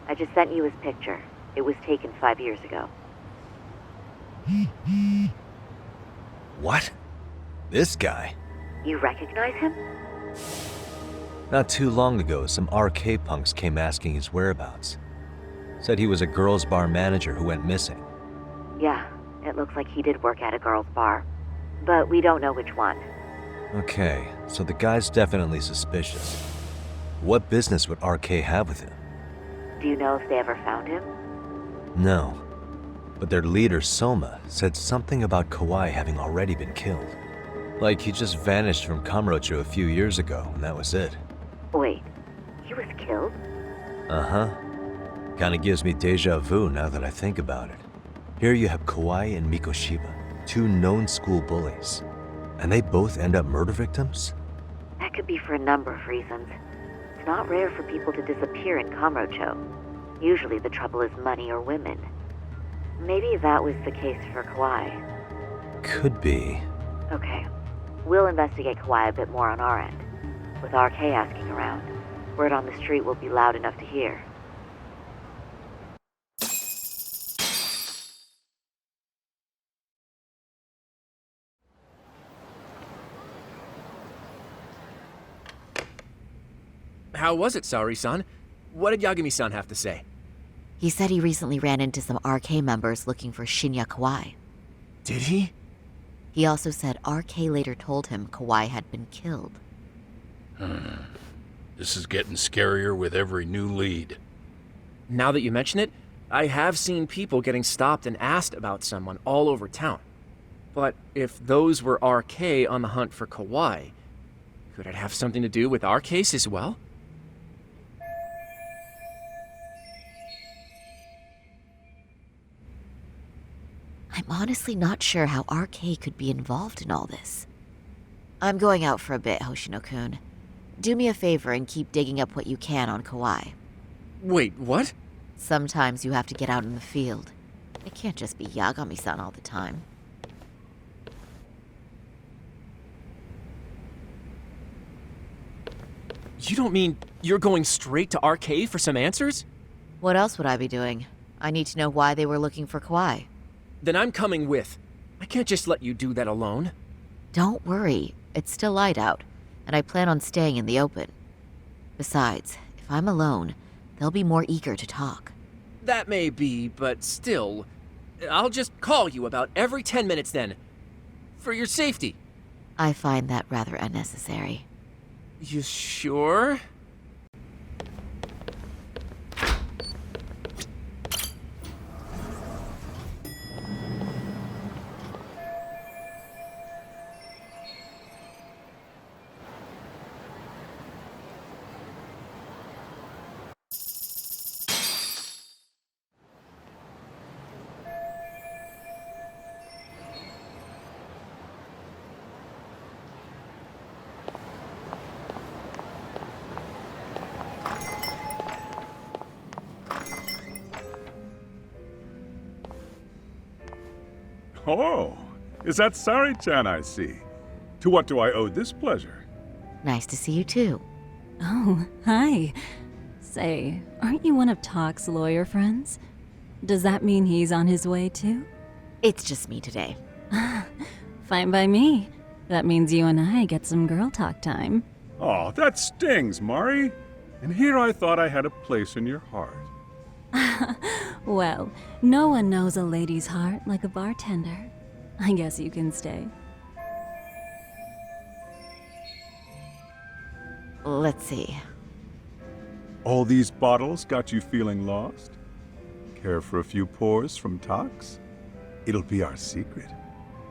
I just sent you his picture. It was taken 5 years ago. What? This guy? You recognize him? Not too long ago, some RK punks came asking his whereabouts. Said he was a girls' bar manager who went missing. Yeah, it looks like he did work at a girls' bar. But we don't know which one. Okay, so the guy's definitely suspicious. What business would RK have with him? Do you know if they ever found him? No. But their leader, Soma, said something about Kawai having already been killed. Like he just vanished from Kamurocho a few years ago, and that was it. Wait, he was killed? Uh-huh. Kinda gives me deja vu now that I think about it. Here you have Kawai and Mikoshiba, two known school bullies. And they both end up murder victims? That could be for a number of reasons. It's not rare for people to disappear in Kamurocho. Usually the trouble is money or women. Maybe that was the case for Kawai. Could be. Okay. We'll investigate Kawai a bit more on our end. With RK asking around, word on the street will be loud enough to hear. How was it, Saori-san? What did Yagami-san have to say? He said he recently ran into some RK members looking for Shinya Kawai. Did he? He also said RK later told him Kawai had been killed. This is getting scarier with every new lead. Now that you mention it, I have seen people getting stopped and asked about someone all over town. But if those were RK on the hunt for Kawai, could it have something to do with our case as well? I'm honestly not sure how RK could be involved in all this. I'm going out for a bit, Hoshino-kun. Do me a favor and keep digging up what you can on Kawai. Wait, what? Sometimes you have to get out in the field. It can't just be Yagami-san all the time. You don't mean you're going straight to RK for some answers? What else would I be doing? I need to know why they were looking for Kawai. Then I'm coming with. I can't just let you do that alone. Don't worry. It's still light out, and I plan on staying in the open. Besides, if I'm alone, they'll be more eager to talk. That may be, but still, I'll just call you about every 10 minutes then. For your safety. I find that rather unnecessary. You sure? Oh, is that Sari-chan I see? To what do I owe this pleasure? Nice to see you too. Oh, hi. Say, aren't you one of Talk's lawyer friends? Does that mean he's on his way too? It's just me today. Fine by me. That means you and I get some girl talk time. Oh, that stings, Mari. And here I thought I had a place in your heart. Well, no one knows a lady's heart like a bartender. I guess you can stay. Let's see. All these bottles got you feeling lost? Care for a few pours from Tox? It'll be our secret.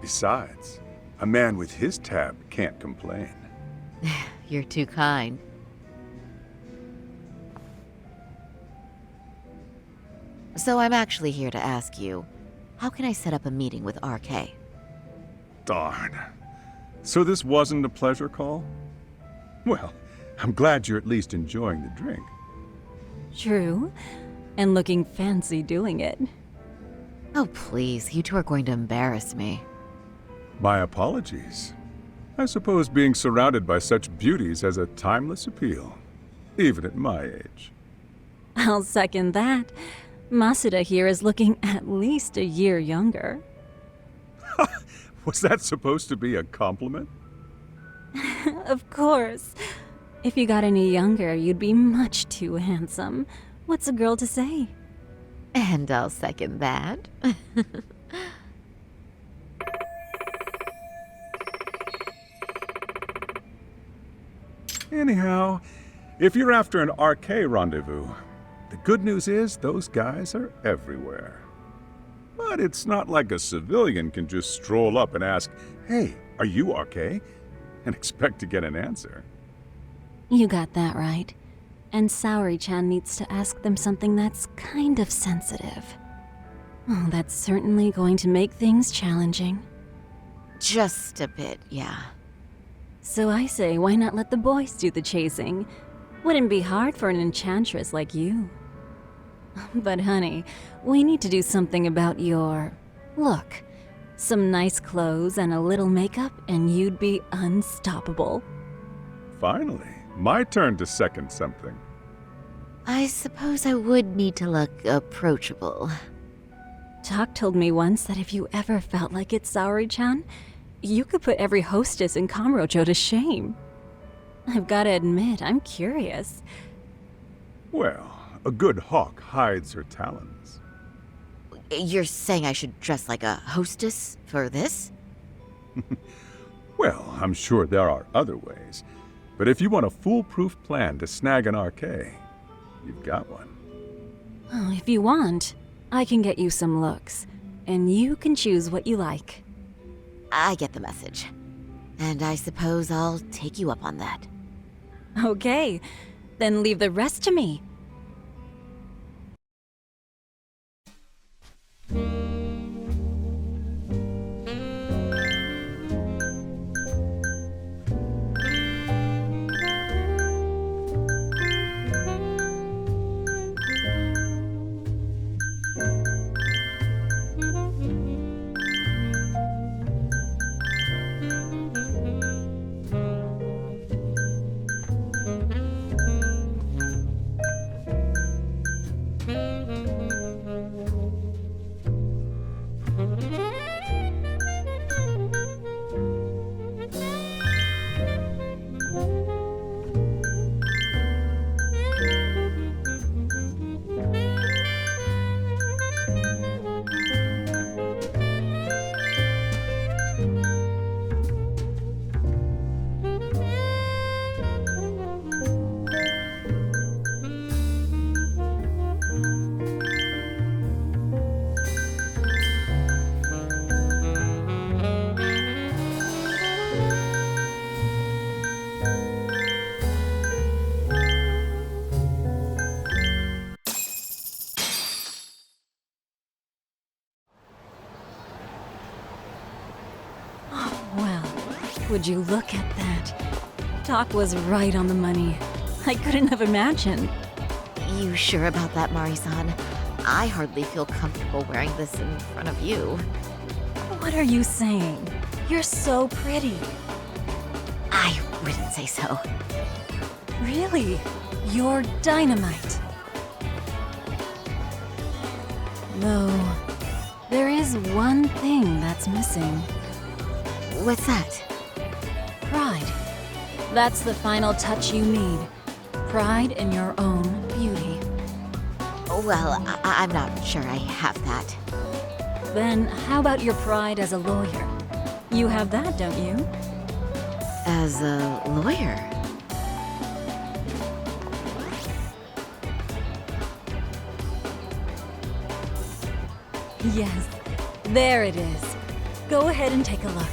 Besides, a man with his tab can't complain. You're too kind. So I'm actually here to ask you, how can I set up a meeting with RK? Darn. So this wasn't a pleasure call? Well, I'm glad you're at least enjoying the drink. True. And looking fancy doing it. Oh, please, you two are going to embarrass me. My apologies. I suppose being surrounded by such beauties has a timeless appeal, even at my age. I'll second that. Masuda here is looking at least a year younger. Was that supposed to be a compliment? Of course. If you got any younger, you'd be much too handsome. What's a girl to say? And I'll second that. Anyhow, if you're after an RK rendezvous, the good news is those guys are everywhere. But it's not like a civilian can just stroll up and ask, "Hey, are you RK?" and expect to get an answer. You got that right. And Saori-chan needs to ask them something that's kind of sensitive. Oh, that's certainly going to make things challenging. Just a bit, yeah. So I say, why not let the boys do the chasing? Wouldn't be hard for an enchantress like you. But honey, we need to do something about your look. Some nice clothes and a little makeup, and you'd be unstoppable. Finally, my turn to second something. I suppose I would need to look approachable. Talk told me once that if you ever felt like it, Saori-chan, you could put every hostess in Kamurocho to shame. I've gotta admit, I'm curious. Well, a good hawk hides her talons. You're saying I should dress like a hostess for this? Well, I'm sure there are other ways. But if you want a foolproof plan to snag an RK, you've got one. Oh, if you want, I can get you some looks, and you can choose what you like. I get the message. And I suppose I'll take you up on that. Okay, then leave the rest to me. Would you look at that? Doc was right on the money. I couldn't have imagined. You sure about that, Mari-san? I hardly feel comfortable wearing this in front of you. What are you saying? You're so pretty. I wouldn't say so. Really? You're dynamite. Though, there is one thing that's missing. What's that? Pride. That's the final touch you need. Pride in your own beauty. Well, I'm not sure I have that. Then how about your pride as a lawyer? You have that, don't you? As a lawyer? Yes, there it is. Go ahead and take a look.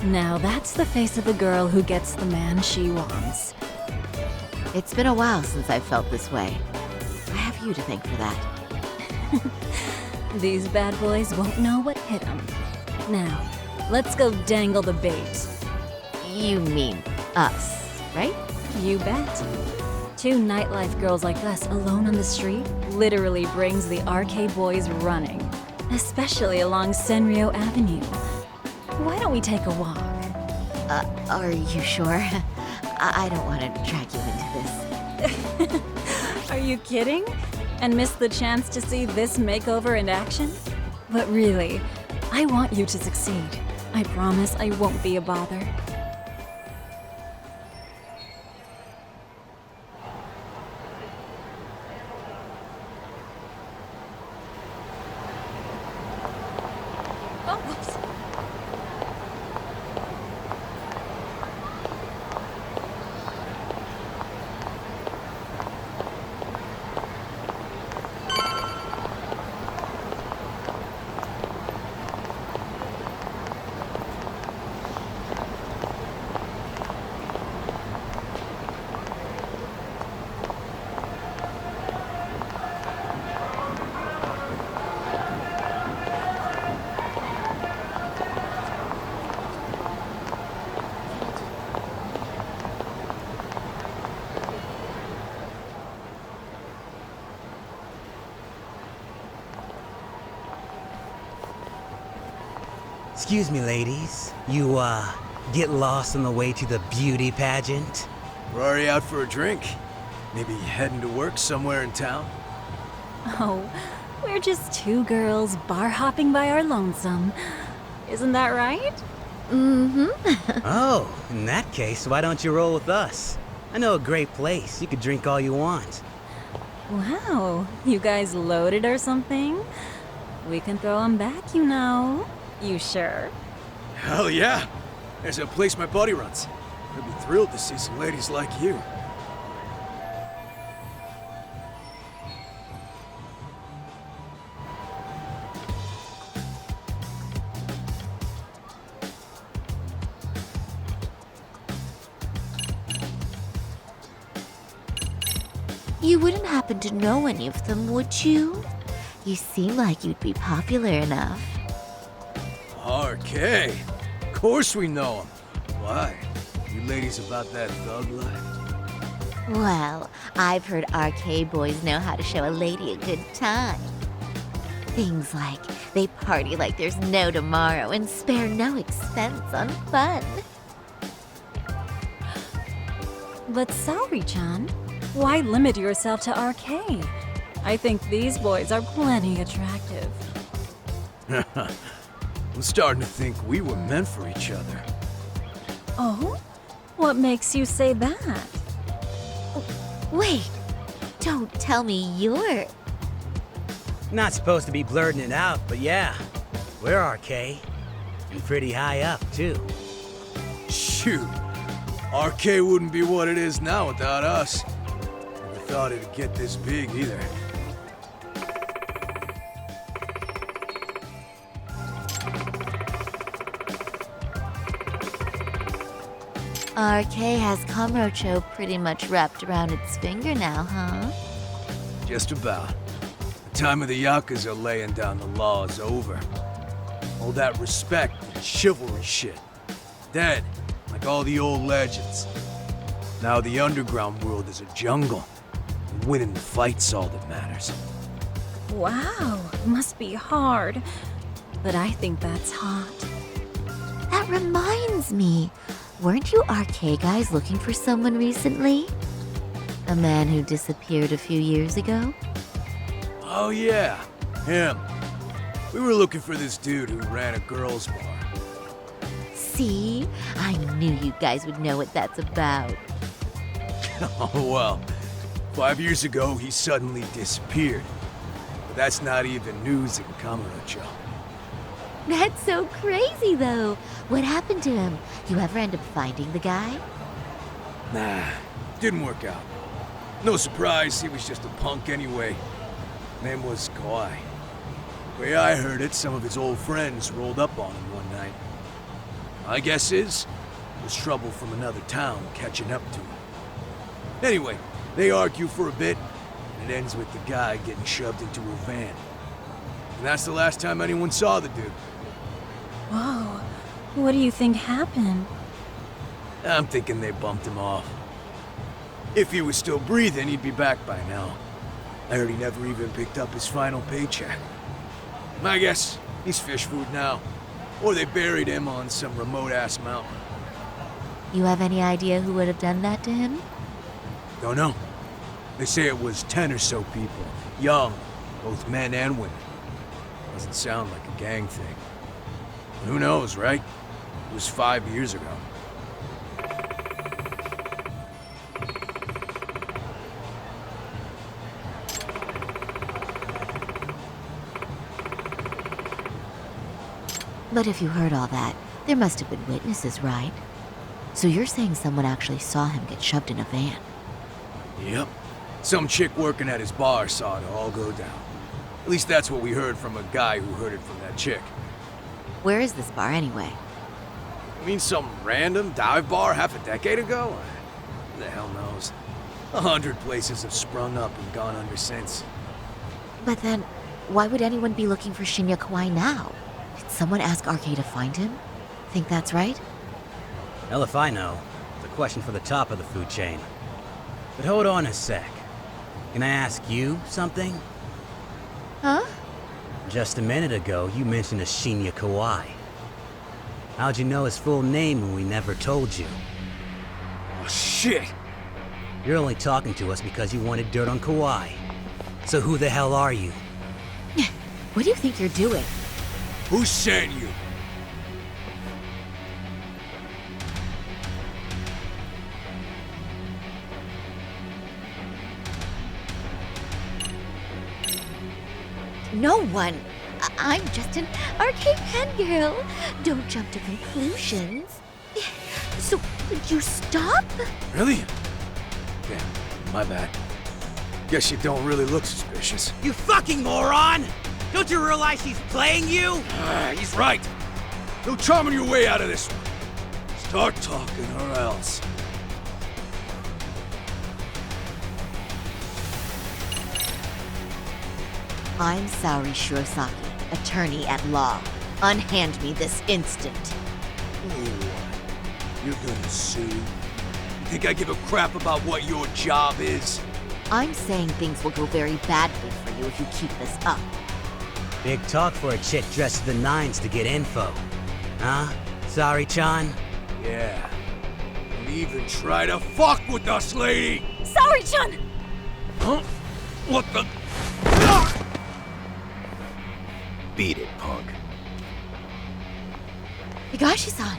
Now that's the face of the girl who gets the man she wants. It's been a while since I've felt this way. I have you to thank for that. These bad boys won't know what hit them. Now, let's go dangle the bait. You mean us, right? You bet. Two nightlife girls like us alone on the street literally brings the RK boys running. Especially along Seiryo Avenue. Why don't we take a walk? Are you sure? I don't want to drag you into this. Are you kidding? And miss the chance to see this makeover in action? But really, I want you to succeed. I promise I won't be a bother. Excuse me, ladies. You, get lost on the way to the beauty pageant? We're already out for a drink. Maybe heading to work somewhere in town? Oh, we're just two girls bar hopping by our lonesome. Isn't that right? Mm-hmm. Oh, in that case, why don't you roll with us? I know a great place. You could drink all you want. Wow, you guys loaded or something? We can throw them back, you know. You sure? Hell yeah! There's a place my buddy runs. I'd be thrilled to see some ladies like you. You wouldn't happen to know any of them, would you? You seem like you'd be popular enough. RK? Of course we know him. Why? You ladies about that thug life? Well, I've heard RK boys know how to show a lady a good time. Things like they party like there's no tomorrow and spare no expense on fun. But Saori-chan, why limit yourself to RK? I think these boys are plenty attractive. I'm starting to think we were meant for each other. Oh? What makes you say that? Wait, don't tell me you're... Not supposed to be blurting it out, but yeah, we're RK. And pretty high up, too. Shoot, RK wouldn't be what it is now without us. Never thought it'd get this big either. RK has Kamurocho pretty much wrapped around its finger now, huh? Just about. The time of the Yakuza laying down the law is over. All that respect and chivalry shit. Dead, like all the old legends. Now the underground world is a jungle. And winning the fight's all that matters. Wow, must be hard. But I think that's hot. That reminds me. Weren't you RK guys looking for someone recently? A man who disappeared a few years ago? Oh yeah, him. We were looking for this dude who ran a girls' bar. See? I knew you guys would know what that's about. Oh, well. 5 years ago, he suddenly disappeared. But that's not even news in Kamurocho. That's so crazy, though. What happened to him? You ever end up finding the guy? Nah, didn't work out. No surprise, he was just a punk anyway. Name was Kawhi. Way I heard it, some of his old friends rolled up on him one night. My guess is, it was trouble from another town catching up to him. Anyway, they argue for a bit, and it ends with the guy getting shoved into a van. And that's the last time anyone saw the dude. Whoa. What do you think happened? I'm thinking they bumped him off. If he was still breathing, he'd be back by now. I heard he never even picked up his final paycheck. My guess, he's fish food now. Or they buried him on some remote-ass mountain. You have any idea who would have done that to him? Don't know. They say it was 10 or so people. Young, both men and women. Doesn't sound like a gang thing. Who knows, right? It was 5 years ago. But if you heard all that, there must have been witnesses, right? So you're saying someone actually saw him get shoved in a van? Yep. Some chick working at his bar saw it all go down. At least that's what we heard from a guy who heard it from that chick. Where is this bar anyway? You mean some random dive bar half a decade ago? Who the hell knows? 100 places have sprung up and gone under since. But then, why would anyone be looking for Shinya Kawai now? Did someone ask RK to find him? Think that's right? Hell if I know. It's a question for the top of the food chain. But hold on a sec. Can I ask you something? Huh? Just a minute ago, you mentioned a Shinya Kawai. How'd you know his full name when we never told you? Oh, shit! You're only talking to us because you wanted dirt on Kawai. So who the hell are you? What do you think you're doing? Who sent you? No one. I'm just an arcade fangirl. Don't jump to conclusions. So, would you stop? Really? Damn, my bad. Guess you don't really look suspicious. You fucking moron! Don't you realize she's playing you? He's right. No charming your way out of this one. Start talking or else. I'm Saori Shirosaki, attorney at law. Unhand me this instant. Ooh, you're gonna sue? You think I give a crap about what your job is? I'm saying things will go very badly for you if you keep this up. Big talk for a chick dressed to the nines to get info. Huh? Sorry, Chan? Yeah. Don't even try to fuck with us, lady! Sorry, Chan! Huh? What the? Beat it, punk. Higashi-san!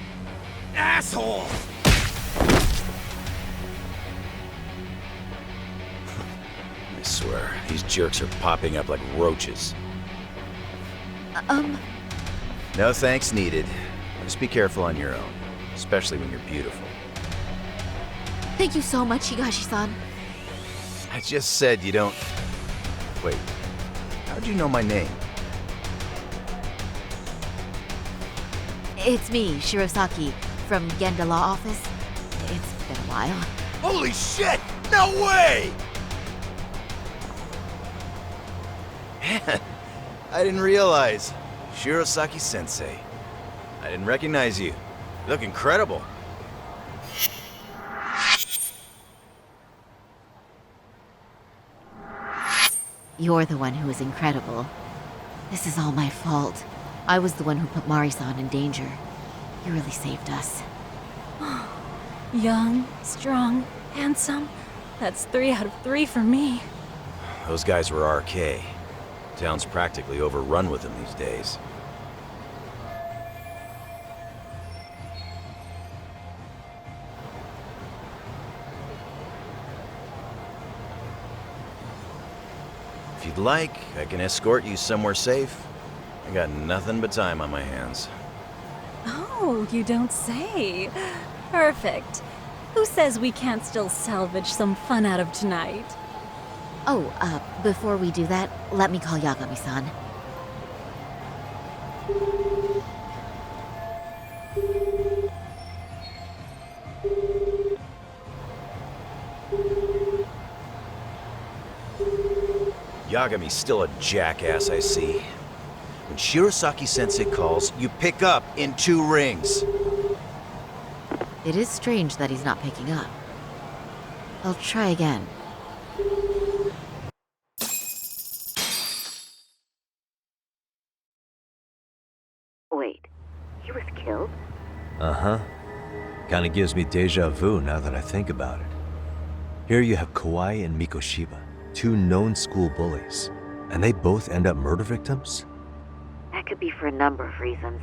Asshole! I swear, these jerks are popping up like roaches. No thanks needed. Just be careful on your own, especially when you're beautiful. Thank you so much, Higashi-san. I just said you don't... Wait, how'd you know my name? It's me, Shirosaki, from Genda Law Office. It's been a while. Holy shit! No way! I didn't realize. Shirosaki-sensei. I didn't recognize you. You look incredible. You're the one who is incredible. This is all my fault. I was the one who put Mari-san in danger. You really saved us. Young, strong, handsome. That's 3 out of 3 for me. Those guys were RK. Town's practically overrun with them these days. If you'd like, I can escort you somewhere safe. I got nothing but time on my hands. Oh, you don't say. Perfect. Who says we can't still salvage some fun out of tonight? Oh, before we do that, let me call Yagami-san. Yagami's still a jackass, I see. When Shirosaki-sensei calls, you pick up in 2 rings. It is strange that he's not picking up. I'll try again. Wait, he was killed? Uh-huh. Kinda gives me deja vu now that I think about it. Here you have Kawai and Mikoshiba, 2 known school bullies, and they both end up murder victims? That could be for a number of reasons.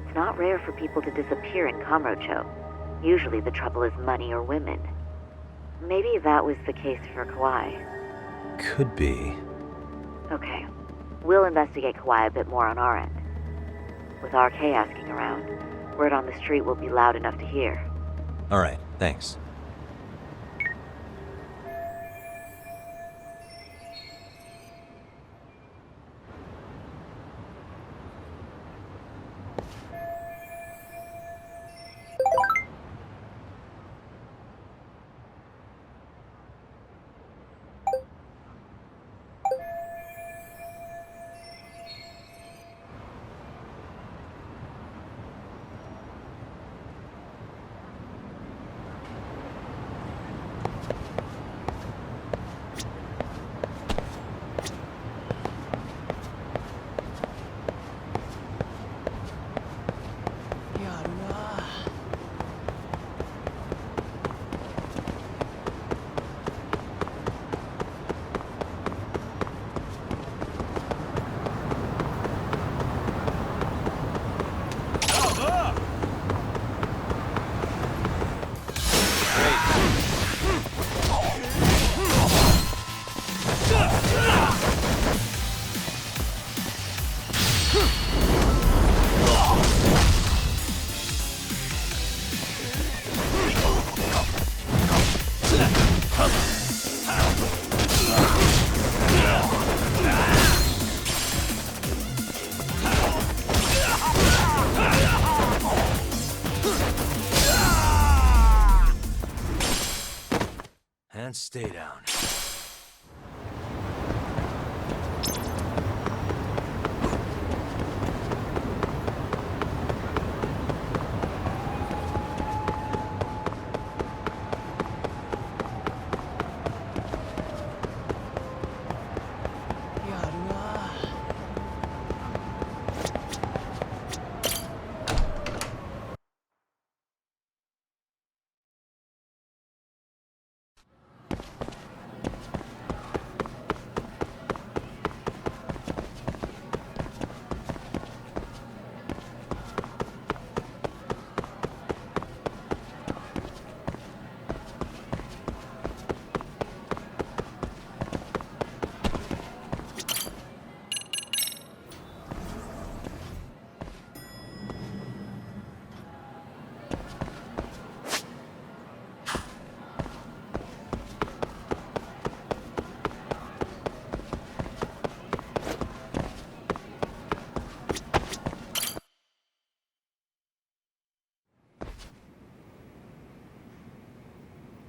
It's not rare for people to disappear in Kamurocho. Usually the trouble is money or women. Maybe that was the case for Kawai. Could be. Okay. We'll investigate Kawai a bit more on our end. With RK asking around, word on the street will be loud enough to hear. Alright, thanks. And stay down.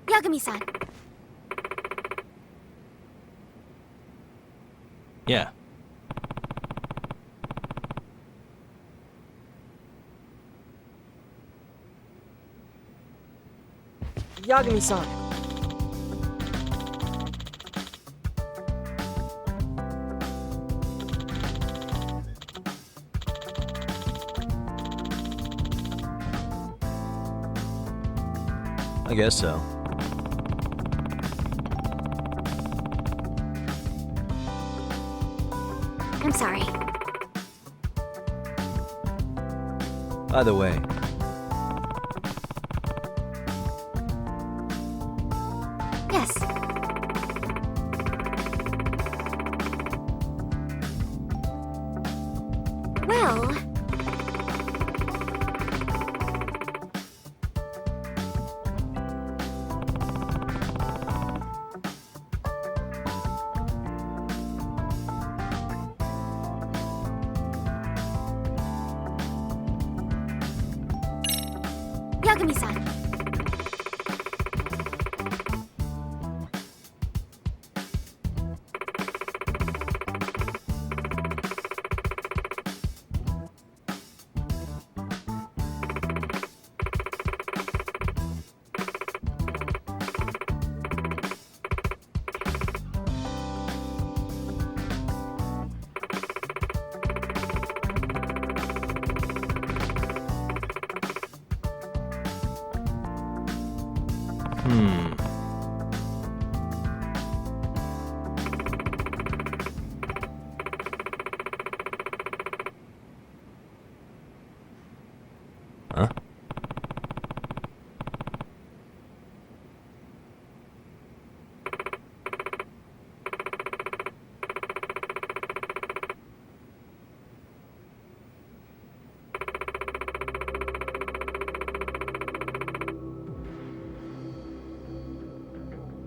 Yagami-san. Yeah. Yagami-san. I guess so. I'm sorry. By the way, Yes. Yagami-san. Huh?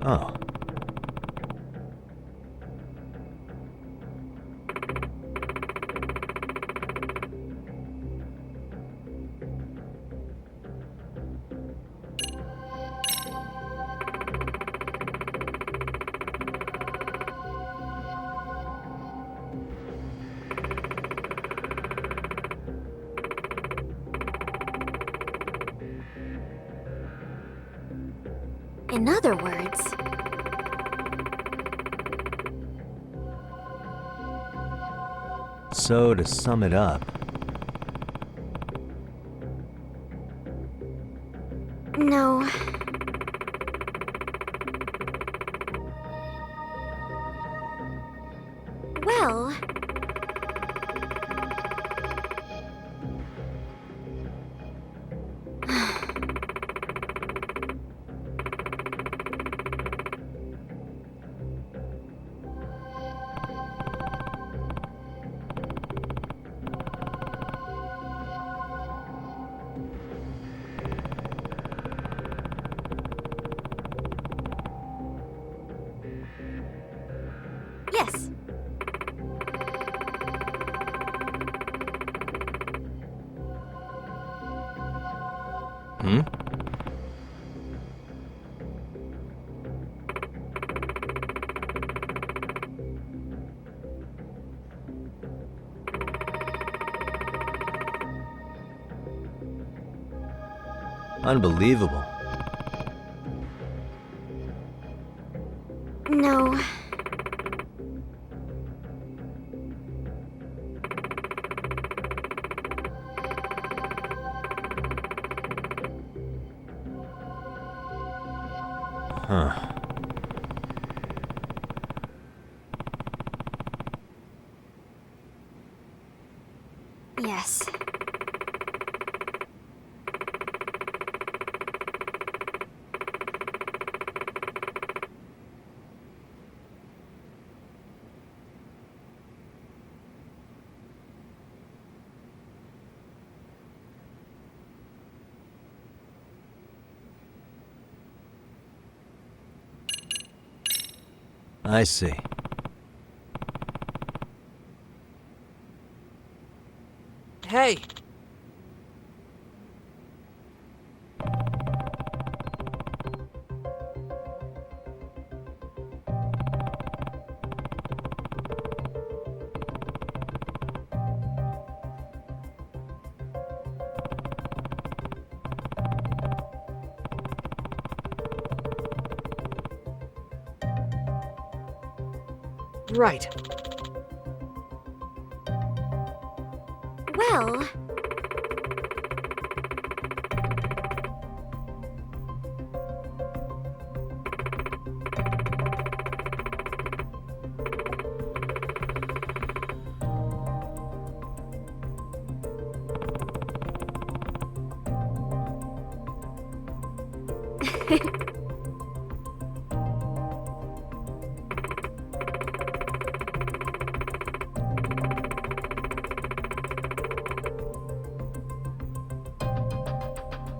Oh. In other words... So, to sum it up, No. Well... Yes. Hmm? Unbelievable. No. Huh. Yes. I see. Hey! Right. Well...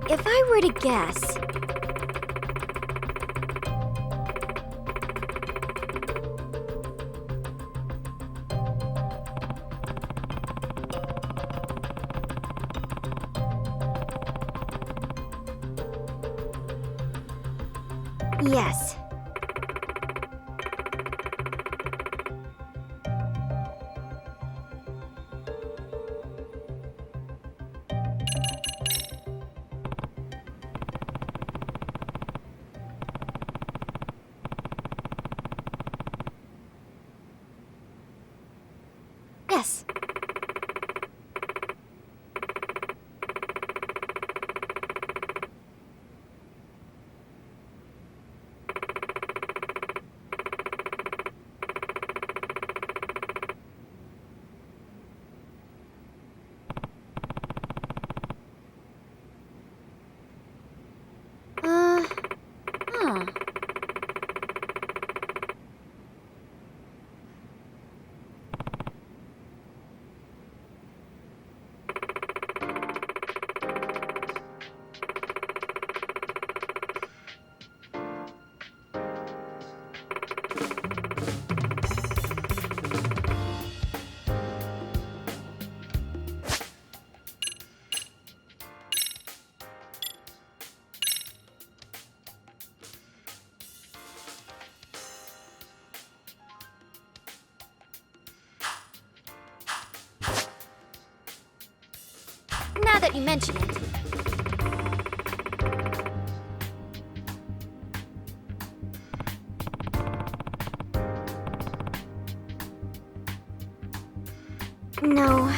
If I were to guess... Yes. Yes. Huh. Now that you mention it. No.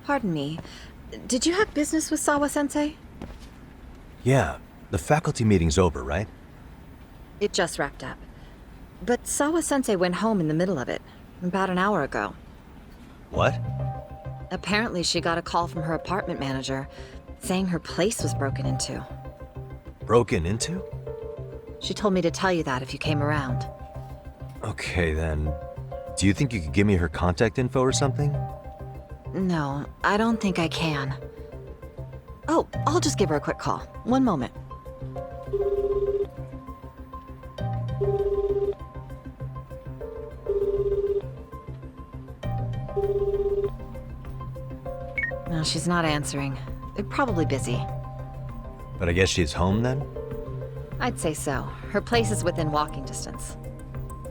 Pardon me. Did you have business with Sawa-sensei? Yeah, the faculty meeting's over, right? It just wrapped up. But Sawa-sensei went home in the middle of it, about an hour ago. What? Apparently she got a call from her apartment manager, saying her place was broken into. Broken into? She told me to tell you that if you came around. Okay, then. Do you think you could give me her contact info or something? No, I don't think I can. Oh, I'll just give her a quick call. One moment. No, she's not answering. They're probably busy. But I guess she's home then? I'd say so. Her place is within walking distance.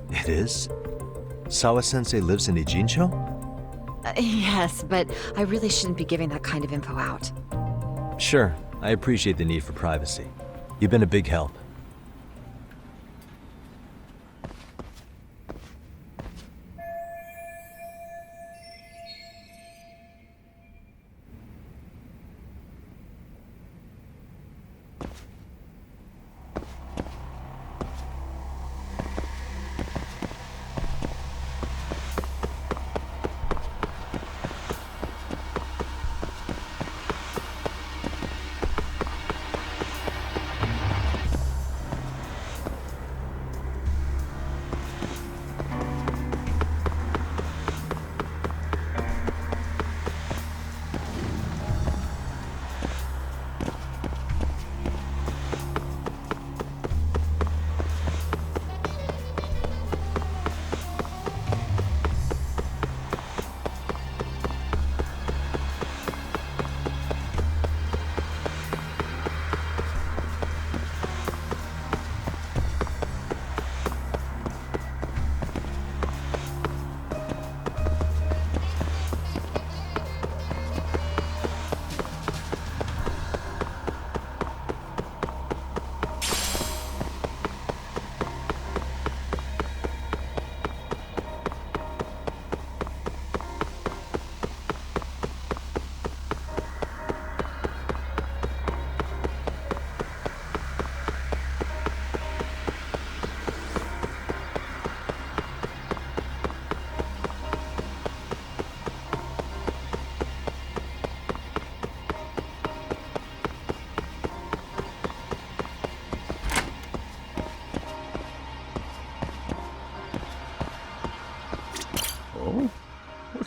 It is? Sawa-sensei lives in Ijincho? Yes, but I really shouldn't be giving that kind of info out. Sure, I appreciate the need for privacy. You've been a big help.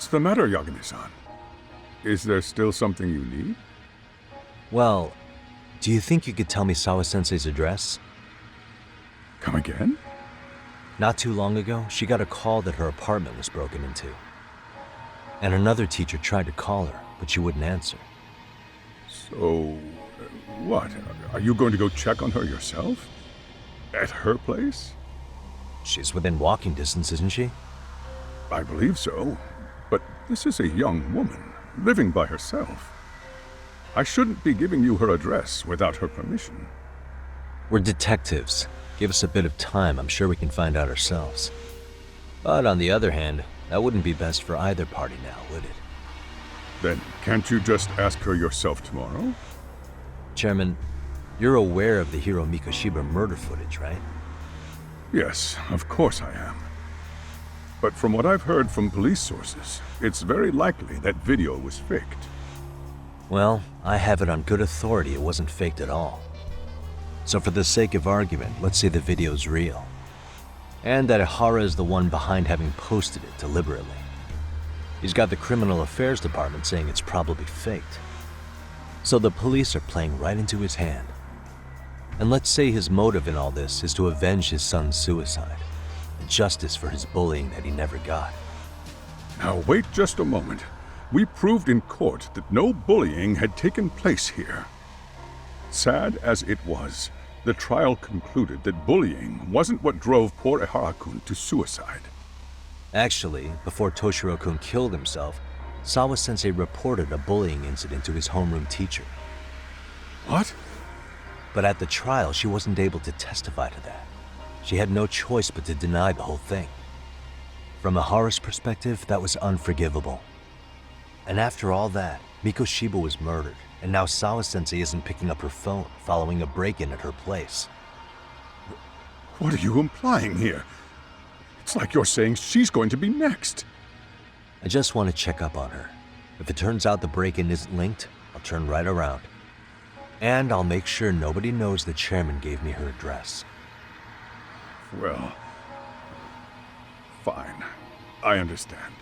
the matter, Yagami-san? Is there still something you need? Well, do you think you could tell me Sawa-sensei's address? Come again? Not too long ago, she got a call that her apartment was broken into. And another teacher tried to call her, but she wouldn't answer. So, what? Are you going to go check on her yourself? At her place? She's within walking distance, isn't she? I believe so. But this is a young woman, living by herself. I shouldn't be giving you her address without her permission. We're detectives. Give us a bit of time, I'm sure we can find out ourselves. But on the other hand, that wouldn't be best for either party now, would it? Then can't you just ask her yourself tomorrow? Chairman, you're aware of the Hiro Mikoshiba murder footage, right? Yes, of course I am. But from what I've heard from police sources, it's very likely that video was faked. Well, I have it on good authority it wasn't faked at all. So for the sake of argument, let's say the video's real. And that Ihara is the one behind having posted it deliberately. He's got the criminal affairs department saying it's probably faked. So the police are playing right into his hand. And let's say his motive in all this is to avenge his son's suicide. And justice for his bullying that he never got. Now wait just a moment. We proved in court that no bullying had taken place here. Sad as it was, the trial concluded that bullying wasn't what drove poor Ihara-kun to suicide. Actually, before Toshiro-kun killed himself, Sawa-sensei reported a bullying incident to his homeroom teacher. What? But at the trial, she wasn't able to testify to that. She had no choice but to deny the whole thing. From Ihara's perspective, that was unforgivable. And after all that, Mikoshiba was murdered, and now Sawa-sensei isn't picking up her phone following a break-in at her place. What are you implying here? It's like you're saying she's going to be next. I just want to check up on her. If it turns out the break-in isn't linked, I'll turn right around. And I'll make sure nobody knows the chairman gave me her address. Well, fine. I understand.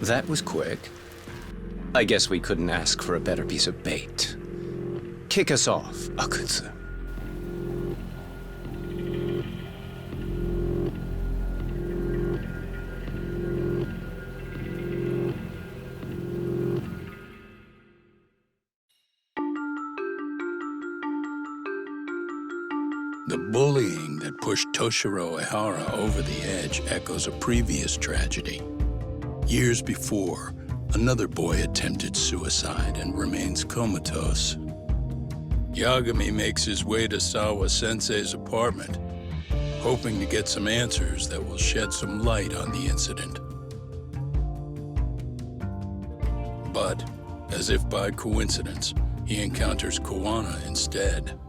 That was quick. I guess we couldn't ask for a better piece of bait. Kick us off, Akutsu. The bullying that pushed Toshiro Ihara over the edge echoes a previous tragedy. Years before, another boy attempted suicide and remains comatose. Yagami makes his way to Sawa-sensei's apartment, hoping to get some answers that will shed some light on the incident. But, as if by coincidence, he encounters Koana instead.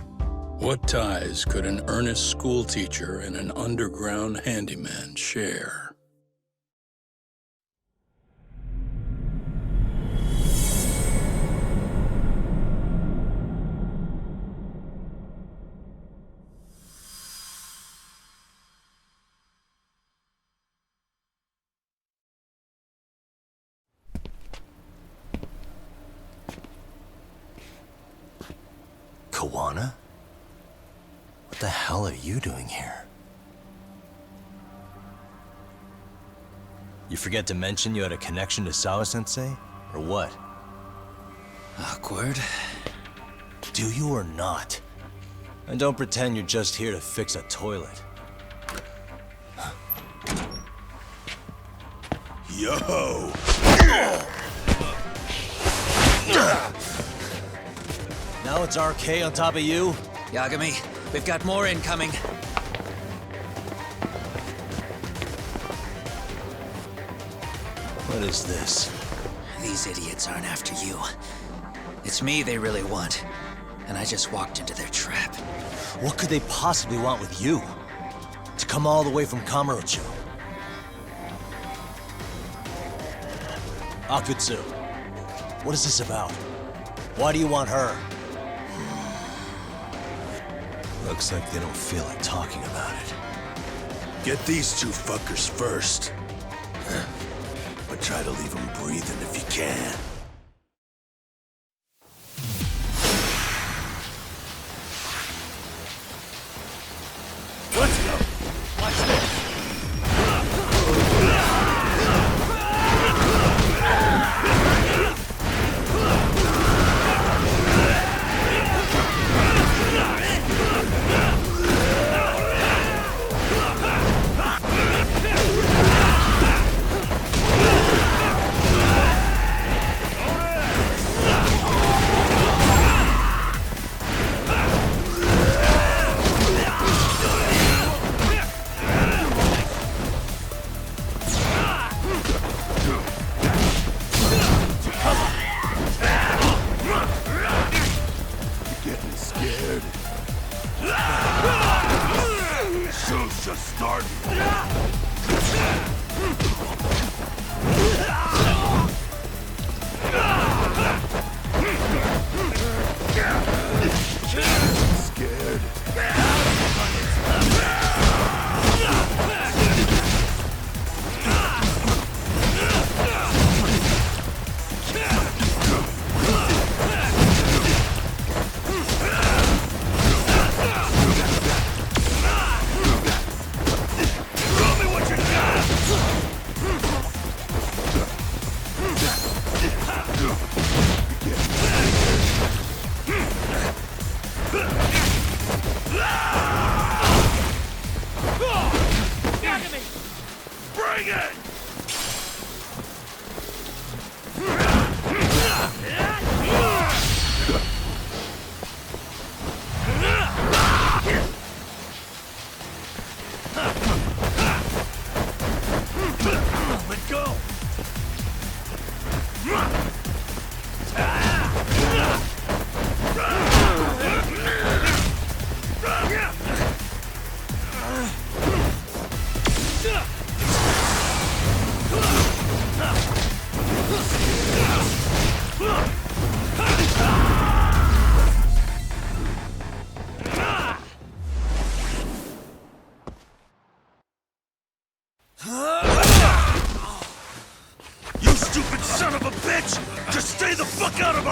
What ties could an earnest schoolteacher and an underground handyman share? Koana? What the hell are you doing here? You forget to mention you had a connection to Sawa-sensei? Or what? Awkward. Do you or not? And don't pretend you're just here to fix a toilet. Yo! Now it's RK on top of you? Yagami, we've got more incoming. What is this? These idiots aren't after you. It's me they really want. And I just walked into their trap. What could they possibly want with you? To come all the way from Kamurocho? Akutsu, what is this about? Why do you want her? Looks like they don't feel like talking about it. Get these two fuckers first. But try to leave them breathing if you can. Let's go. Watch this.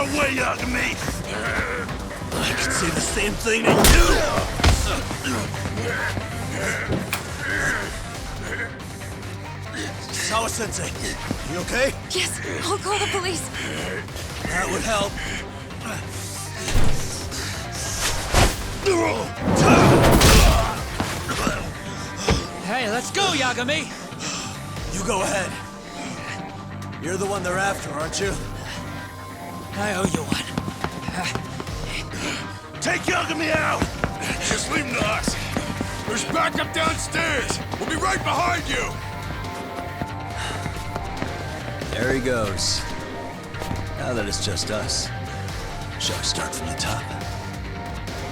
my way, Yagami! I could say the same thing to you! Sawa-sensei, you okay? Yes, I'll call the police. That would help. Hey, let's go, Yagami! You go ahead. You're the one they're after, aren't you? I owe you one. Take Yagami out! Just leave him to us. There's backup downstairs. We'll be right behind you. There he goes. Now that it's just us, shall I start from the top?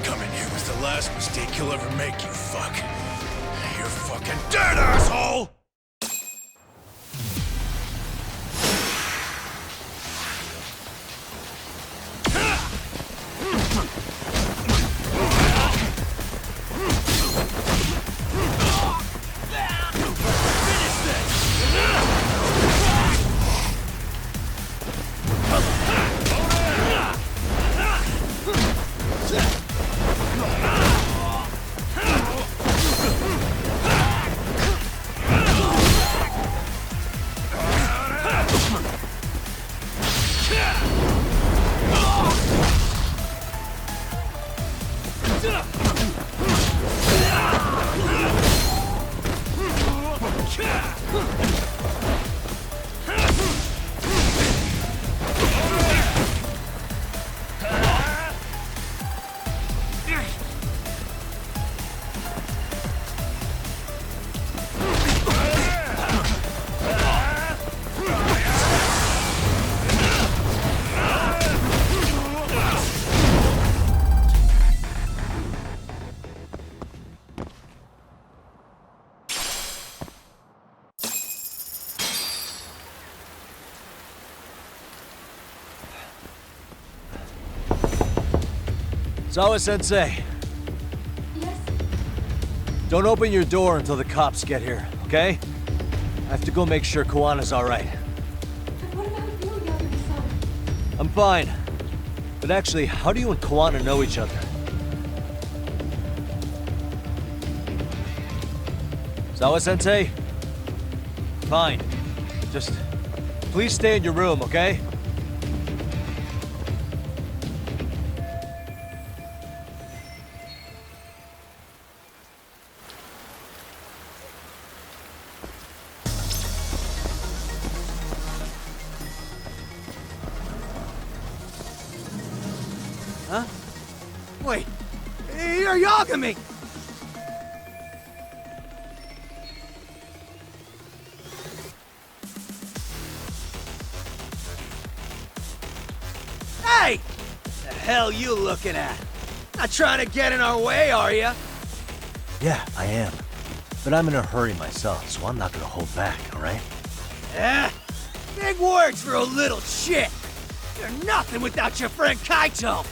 Coming here was the last mistake you'll ever make, you fuck. You're fucking dead, asshole! Sawa-sensei. Yes? Don't open your door until the cops get here, okay? I have to go make sure Koana's alright. But what about you, Yagami-san? I'm fine. But actually, how do you and Koana know each other? Sawa-sensei? Fine. Just please stay in your room, okay? Huh? Wait, you're Yagami! Hey! The hell you looking at? Not trying to get in our way, are ya? Yeah, I am. But I'm in a hurry myself, so I'm not gonna hold back, alright? Big words for a little shit! You're nothing without your friend Kaito!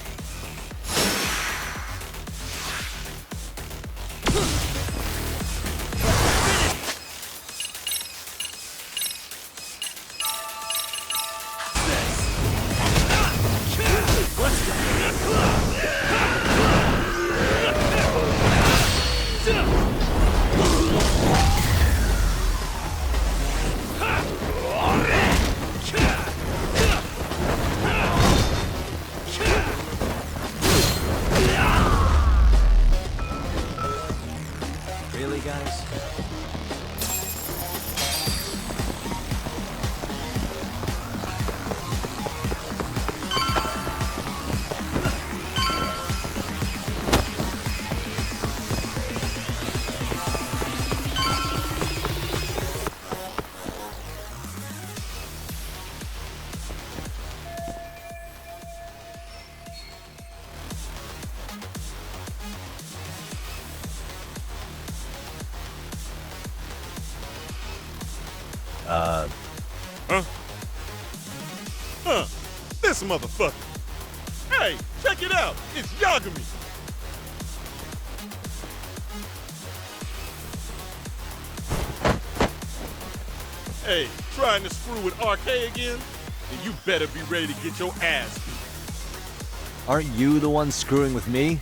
Really, guys? This motherfucker. Hey, check it out. It's Yagami. Hey, trying to screw with RK again? Then you better be ready to get your ass beat. Aren't you the one screwing with me?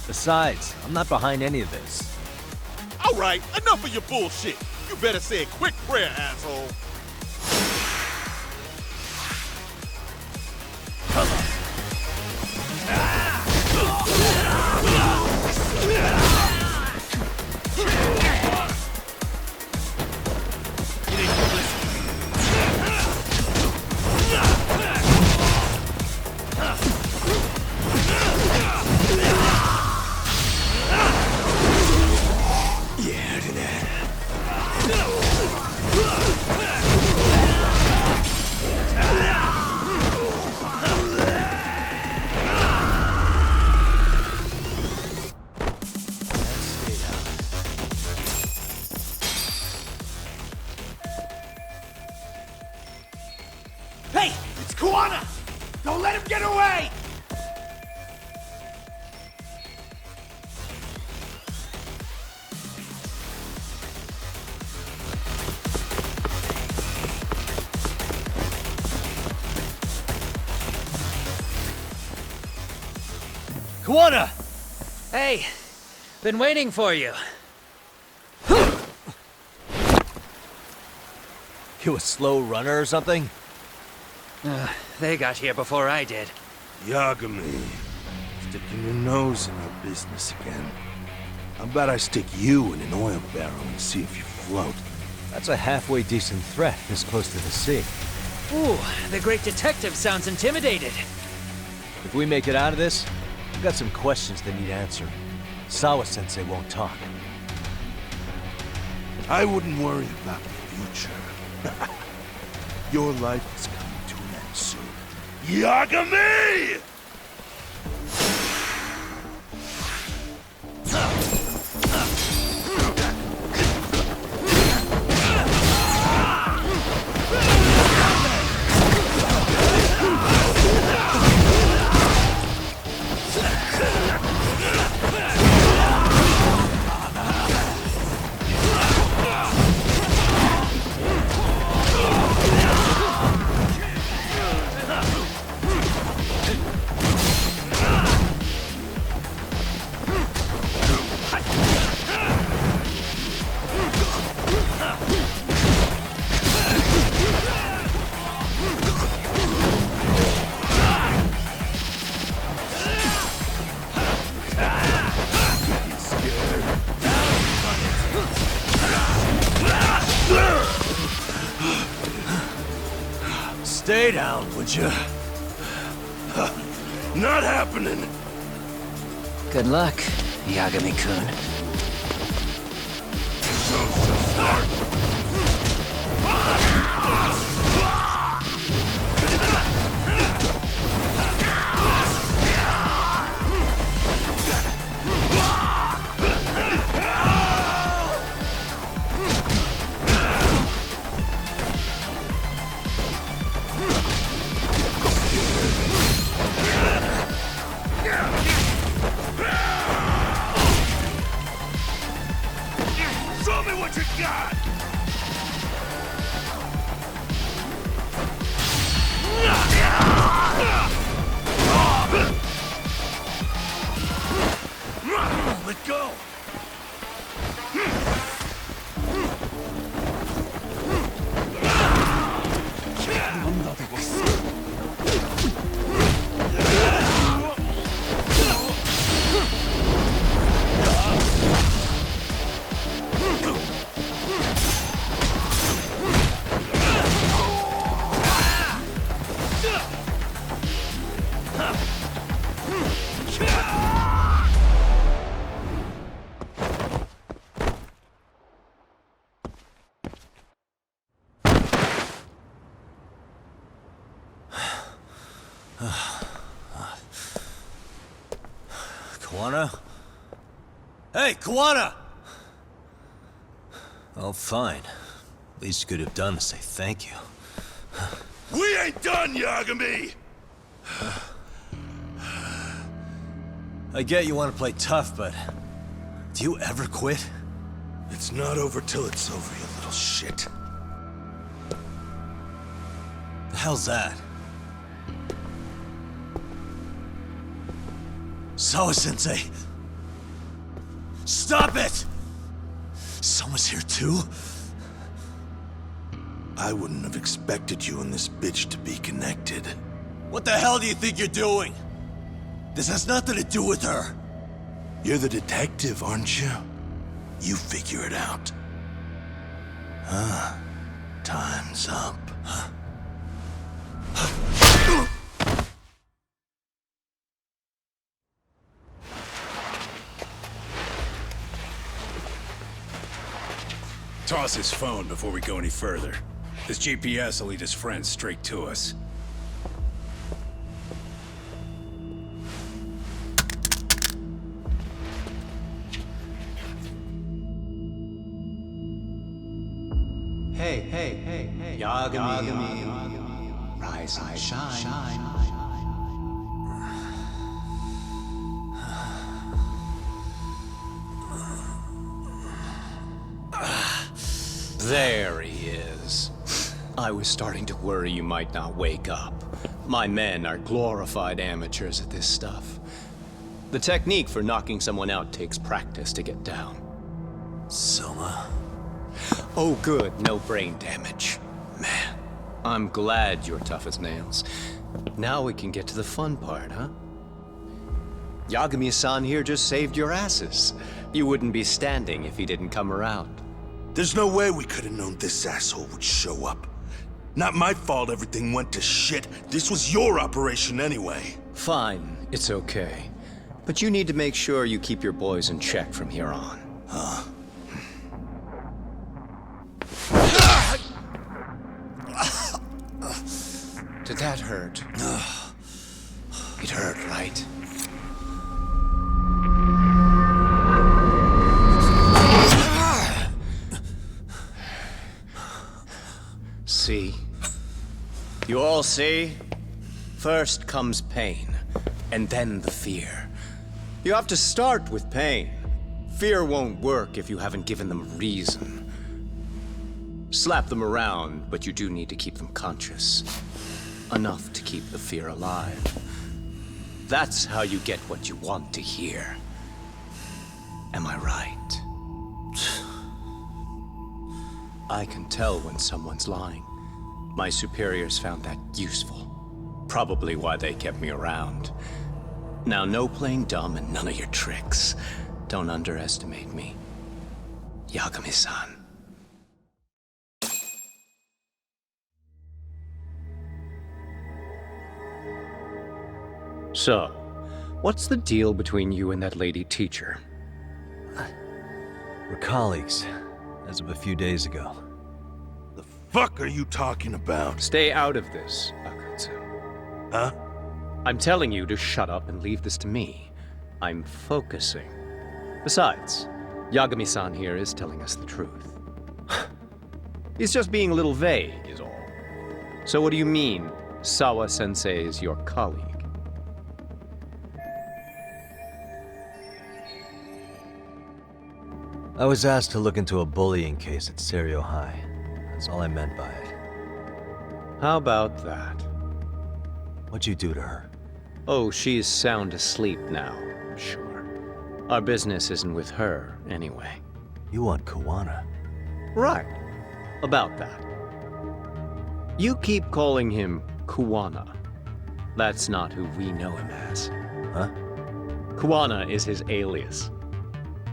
Besides, I'm not behind any of this. All right, enough of your bullshit. You better say a quick prayer, asshole. Hey, it's Kuwana! Don't let him get away! Kuwana! Hey, been waiting for you. You a slow runner or something? They got here before I did. Yagami, sticking your nose in our business again. How about I stick you in an oil barrel and see if you float? That's a halfway decent threat this close to the sea. Ooh, the great detective sounds intimidated. If we make it out of this, I've got some questions that need answered. Sawa-sensei won't talk. I wouldn't worry about the future. Your life is coming to an end soon. Yagami! Stay down, would you? Not happening! Good luck, Yagami-kun. Show me what you got! Let go! Kuwana? Hey, Kuwana! Oh, fine. Least you could have done is say thank you. We ain't done, Yagami! I get you want to play tough, but do you ever quit? It's not over till it's over, you little shit. The hell's that? Sawa-sensei! Stop it! Soma's here too? I wouldn't have expected you and this bitch to be connected. What the hell do you think you're doing? This has nothing to do with her. You're the detective, aren't you? You figure it out. Huh? Time's up. Toss his phone before we go any further. This GPS will lead his friends straight to us. Hey, Yagami. Rise and shine. There he is. I was starting to worry you might not wake up. My men are glorified amateurs at this stuff. The technique for knocking someone out takes practice to get down. Soma? Oh good, no brain damage. Man, I'm glad you're tough as nails. Now we can get to the fun part, huh? Yagami-san here just saved your asses. You wouldn't be standing if he didn't come around. There's no way we could have known this asshole would show up. Not my fault everything went to shit. This was your operation anyway. Fine, it's okay. But you need to make sure you keep your boys in check from here on. Huh? Did that hurt? It hurt, right? See? You all see? First comes pain, and then the fear. You have to start with pain. Fear won't work if you haven't given them a reason. Slap them around, but you do need to keep them conscious. Enough to keep the fear alive. That's how you get what you want to hear. Am I right? I can tell when someone's lying. My superiors found that useful. Probably why they kept me around. Now, no playing dumb and none of your tricks. Don't underestimate me. Yagami-san. So, what's the deal between you and that lady teacher? We're colleagues, as of a few days ago. The fuck are you talking about? Stay out of this, Akutsu. Huh? I'm telling you to shut up and leave this to me. I'm focusing. Besides, Yagami-san here is telling us the truth. He's just being a little vague, is all. So what do you mean, Sawa-sensei is your colleague? I was asked to look into a bullying case at Seiryo High. That's all I meant by it. How about that? What'd you do to her? Oh, she's sound asleep now, I'm sure. Our business isn't with her, anyway. You want Kuwana? Right. About that. You keep calling him Kuwana. That's not who we know him as. Huh? Kuwana is his alias.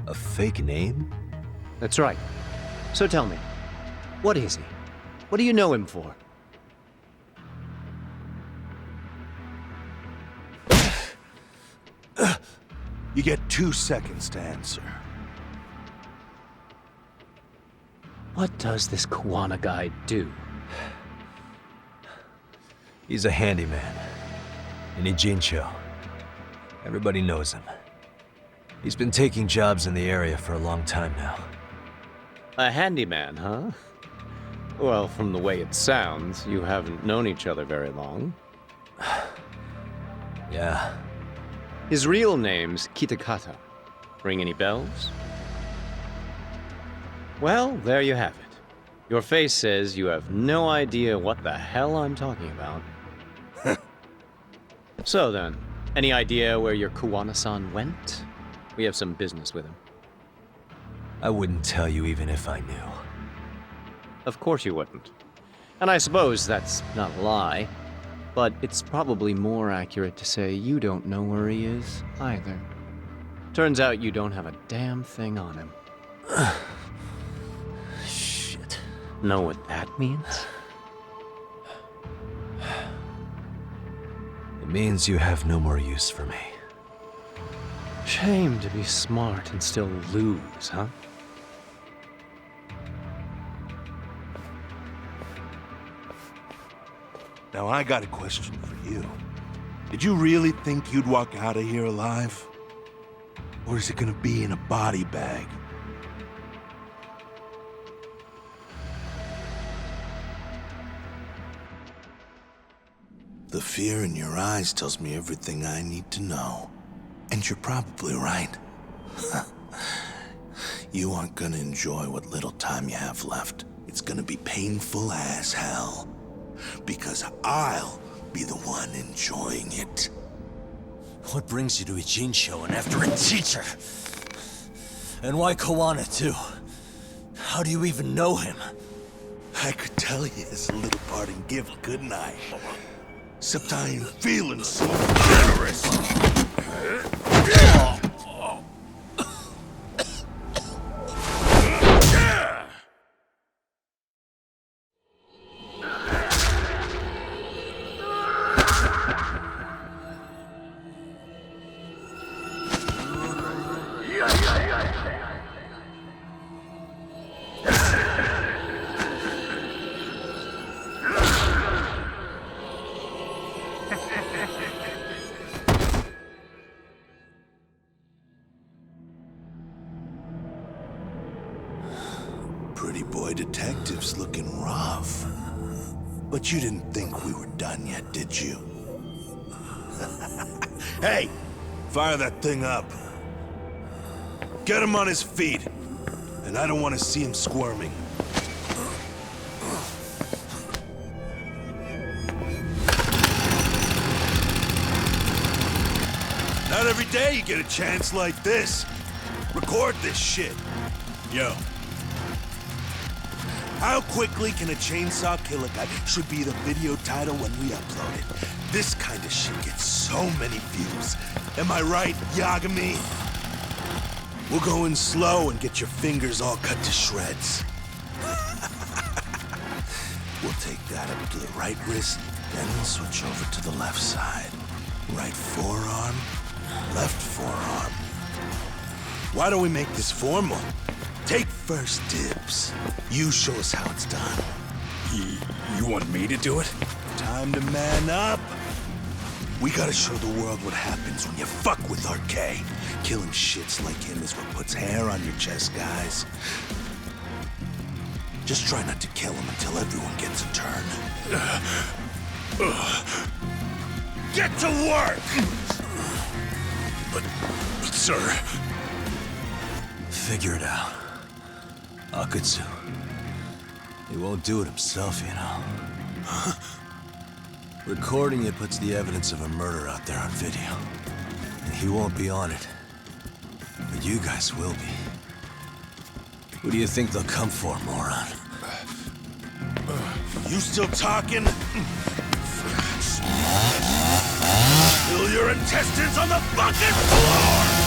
A fake name? That's right. So tell me, what is he? What do you know him for? You get 2 seconds to answer. What does this Kuwana guy do? He's a handyman. In Ijincho. Everybody knows him. He's been taking jobs in the area for a long time now. A handyman, huh? Well, from the way it sounds, you haven't known each other very long. Yeah. His real name's Kitakata. Ring any bells? Well, there you have it. Your face says you have no idea what the hell I'm talking about. So then, Any idea where your Kuwana-san went? We have some business with him. I wouldn't tell you even if I knew. Of course you wouldn't. And I suppose that's not a lie, but it's probably more accurate to say you don't know where he is, either. Turns out you don't have a damn thing on him. Shit. Know what that means? It means you have no more use for me. Shame to be smart and still lose, huh? Now I got a question for you. Did you really think you'd walk out of here alive? Or is it gonna be in a body bag? The fear in your eyes tells me everything I need to know. And you're probably right. You aren't gonna enjoy what little time you have left. It's gonna be painful as hell. Because I'll be the one enjoying it. What brings you to Ijincho and after a teacher? And why Kowana too? How do you even know him? I could tell you as a little parting gift, couldn't I? Except I ain't feeling so generous. Pretty boy detectives looking rough. But you didn't think we were done yet, did you? Hey! Fire that thing up. Get him on his feet. And I don't want to see him squirming. Not every day you get a chance like this. Record this shit. Yo. How quickly can a chainsaw kill a guy should be the video title when we upload it. This kind of shit gets so many views. Am I right, Yagami? We'll go in slow and get your fingers all cut to shreds. We'll take that up to the right wrist, then we'll switch over to the left side. Right forearm, left forearm. Why don't we make this formal? Take first dibs. You show us how it's done. You want me to do it? Time to man up. We gotta show the world what happens when you fuck with RK. Killing shits like him is what puts hair on your chest, guys. Just try not to kill him until everyone gets a turn. Get to work! But sir... Figure it out. Akutsu. He won't do it himself, you know. Recording it puts the evidence of a murder out there on video. And he won't be on it. But you guys will be. Who do you think they'll come for, moron? You still talking? Spill your intestines on the fucking floor!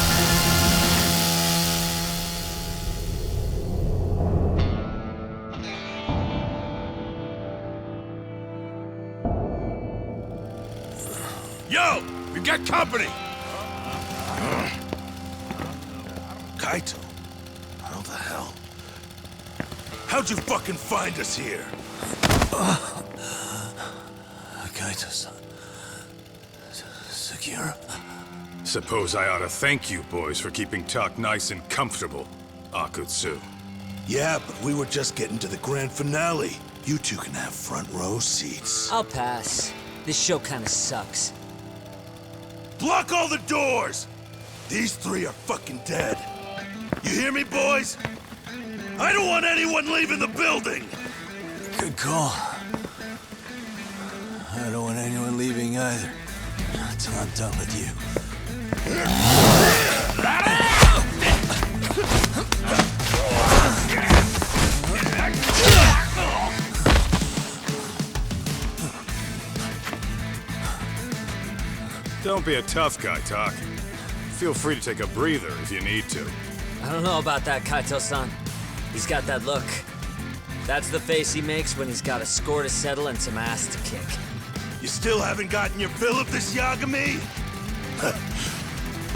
Yo! We got company! Kaito? How the hell? How'd you fucking find us here? Kaito-san. Sekiro. Suppose I ought to thank you boys for keeping talk nice and comfortable, Akutsu. Yeah, but we were just getting to the grand finale. You two can have front row seats. I'll pass. This show kinda sucks. Block all the doors! These three are fucking dead. You hear me, boys? I don't want anyone leaving the building! Good call. I don't want anyone leaving either. till I'm done with you. Don't be a tough guy, Tak. Feel free to take a breather if you need to. I don't know about that, Kaito-san. He's got that look. That's the face he makes when he's got a score to settle and some ass to kick. You still haven't gotten your fill of this Yagami?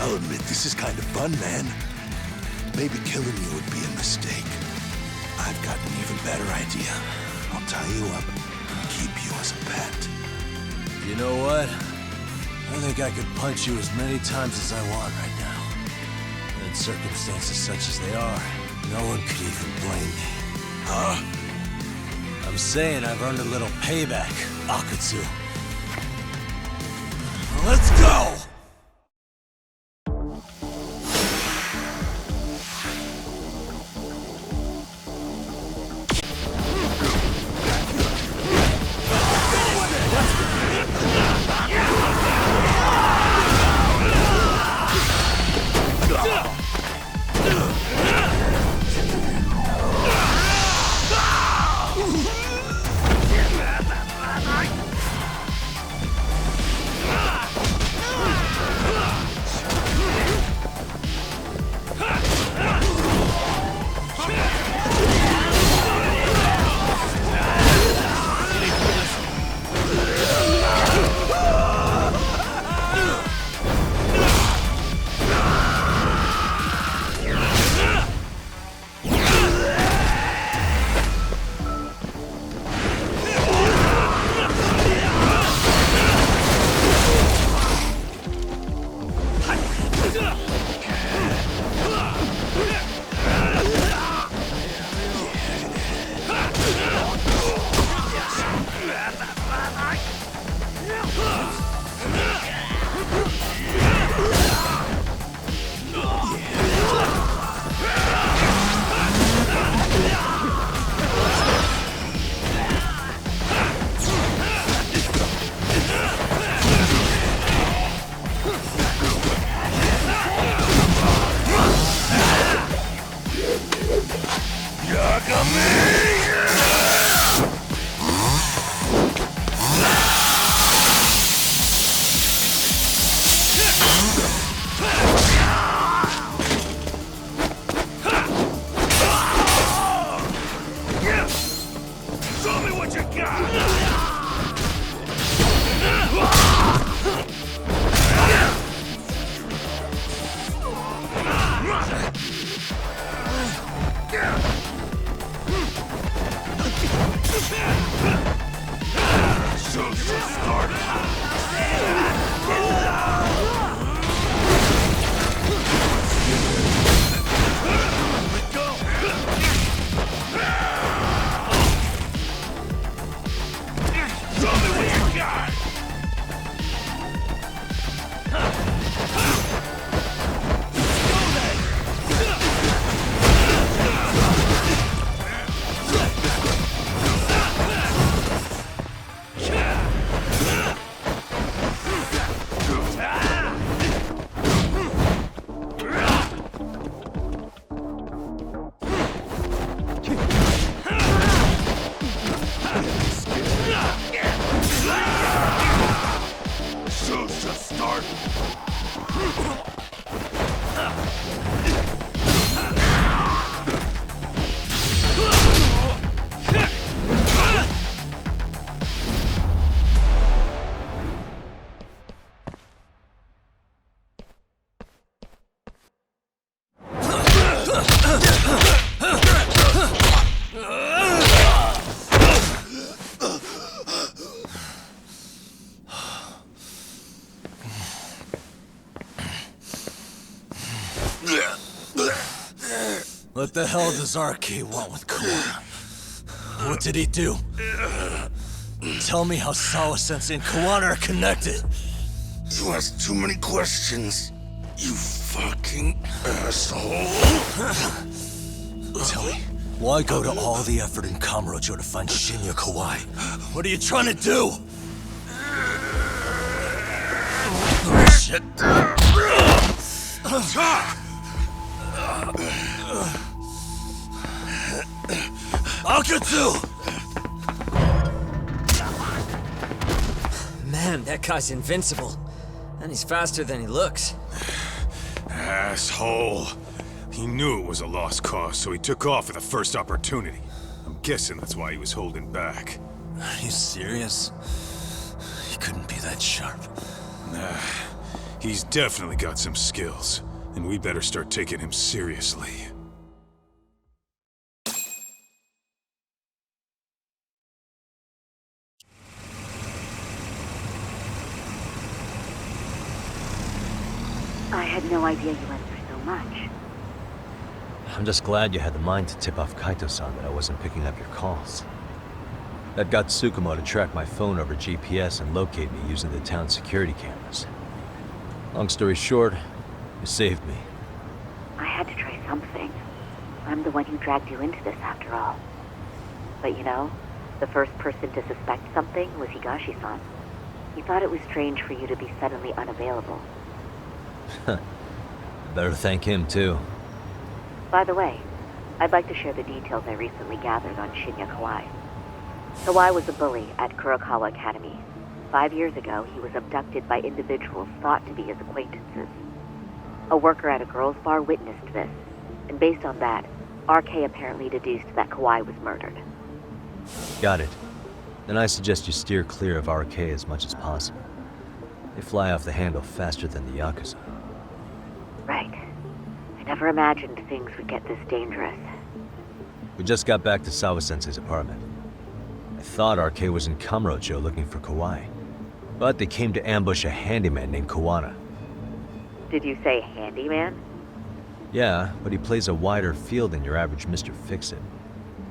I'll admit this is kind of fun, man. Maybe killing you would be a mistake. I've got an even better idea. I'll tie you up and keep you as a pet. You know what? I think I could punch you as many times as I want right now. In circumstances such as they are, no one could even blame me. Huh? I'm saying I've earned a little payback, Akutsu. Let's go! What the hell does RK want with Kawana? What did he do? Tell me how Sawa-sensei and Kawana are connected. You ask too many questions, you fucking asshole. Tell me, why go to all the effort in Kamurocho to find Shinya Kawai? What are you trying to do? Shit. Akutsu! Man, that guy's invincible. And he's faster than he looks. Asshole. He knew it was a lost cause, so he took off at the first opportunity. I'm guessing that's why he was holding back. Are you serious? He couldn't be that sharp. Nah, he's definitely got some skills, and we better start taking him seriously. I had no idea you went through so much. I'm just glad you had the mind to tip off Kaito-san that I wasn't picking up your calls. That got Tsukumo to track my phone over GPS and locate me using the town's security cameras. Long story short, you saved me. I had to try something. I'm the one who dragged you into this after all. But you know, the first person to suspect something was Higashi-san. He thought it was strange for you to be suddenly unavailable. Better thank him, too. By the way, I'd like to share the details I recently gathered on Shinya Kawai. Kawai was a bully at Kurokawa Academy. 5 years ago, he was abducted by individuals thought to be his acquaintances. A worker at a girls' bar witnessed this, and based on that, RK apparently deduced that Kawai was murdered. Got it. Then I suggest you steer clear of RK as much as possible. They fly off the handle faster than the Yakuza. Right. I never imagined things would get this dangerous. We just got back to Sawa-sensei's apartment. I thought RK was in Kamurocho looking for Kawai, but they came to ambush a handyman named Kawana. Did you say handyman? Yeah, but he plays a wider field than your average Mr. Fix-It.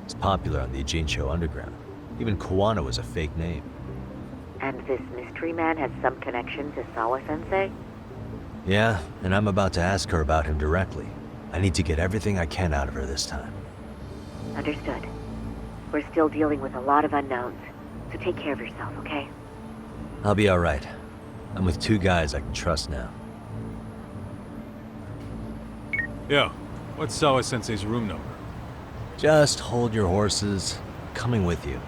He's popular on the Ijincho underground. Even Kawana was a fake name. And this mystery man has some connection to Sawa-sensei? Yeah, and I'm about to ask her about him directly. I need to get everything I can out of her this time. Understood. We're still dealing with a lot of unknowns, so take care of yourself, okay? I'll be alright. I'm with 2 guys I can trust now. Yo, what's Sawa-sensei's room number? Just hold your horses. Coming with you.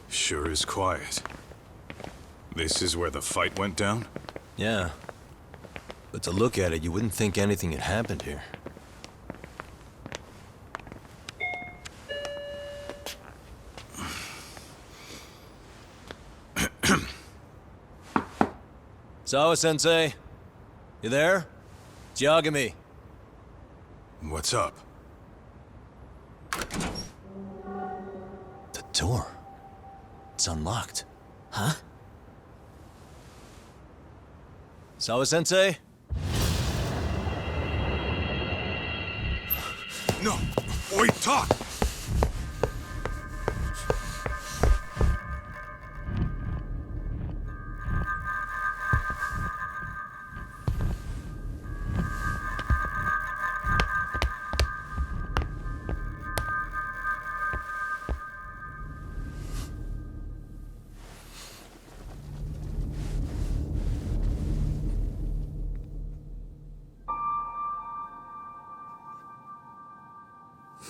Sure is quiet. This is where the fight went down? Yeah. But to look at it, you wouldn't think anything had happened here. Sawa-sensei? You there? It's Yagami. What's up? The door. It's unlocked. Huh? Sawa-sensei? No! Wait, talk!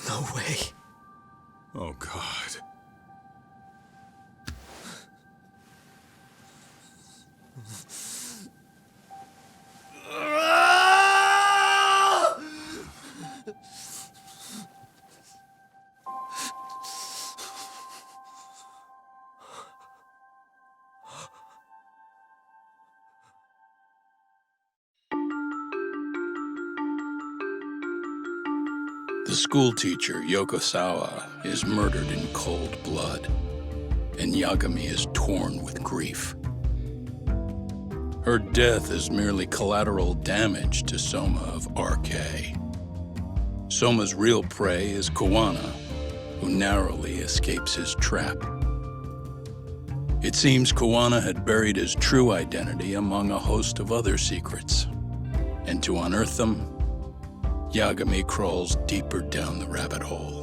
No way. Oh, God. The schoolteacher, Yokosawa, is murdered in cold blood, and Yagami is torn with grief. Her death is merely collateral damage to Soma of RK. Soma's real prey is Kawana, who narrowly escapes his trap. It seems Koana had buried his true identity among a host of other secrets. And to unearth them, Yagami crawls deeper down the rabbit hole.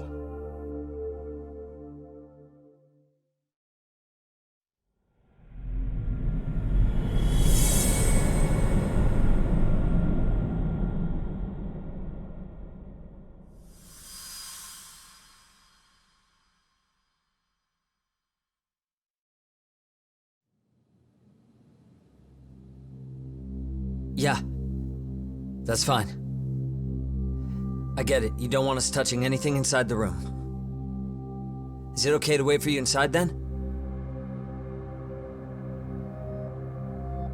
Yeah. That's fine. I get it. You don't want us touching anything inside the room. Is it okay to wait for you inside then?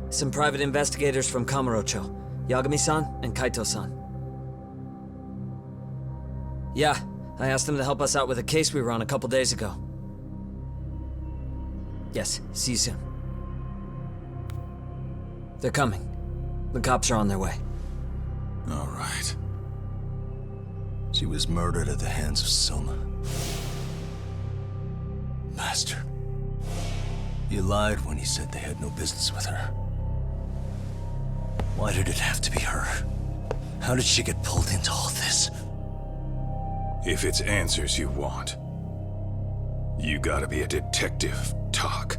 Some private investigators from Kamurocho. Yagami-san and Kaito-san. Yeah, I asked them to help us out with a case we were on a couple days ago. Yes, see you soon. They're coming. The cops are on their way. All right. She was murdered at the hands of Soma. Bastard. He lied when he said they had no business with her. Why did it have to be her? How did she get pulled into all this? If it's answers you want, you gotta be a detective, Talk.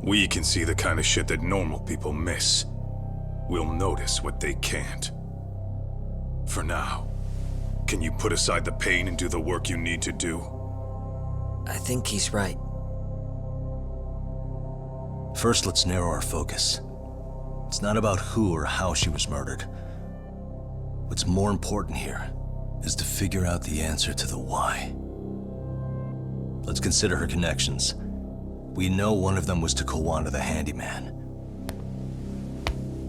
We can see the kind of shit that normal people miss. We'll notice what they can't. For now, can you put aside the pain and do the work you need to do? I think he's right. First, let's narrow our focus. It's not about who or how she was murdered. What's more important here is to figure out the answer to the why. Let's consider her connections. We know one of them was to Koana the handyman.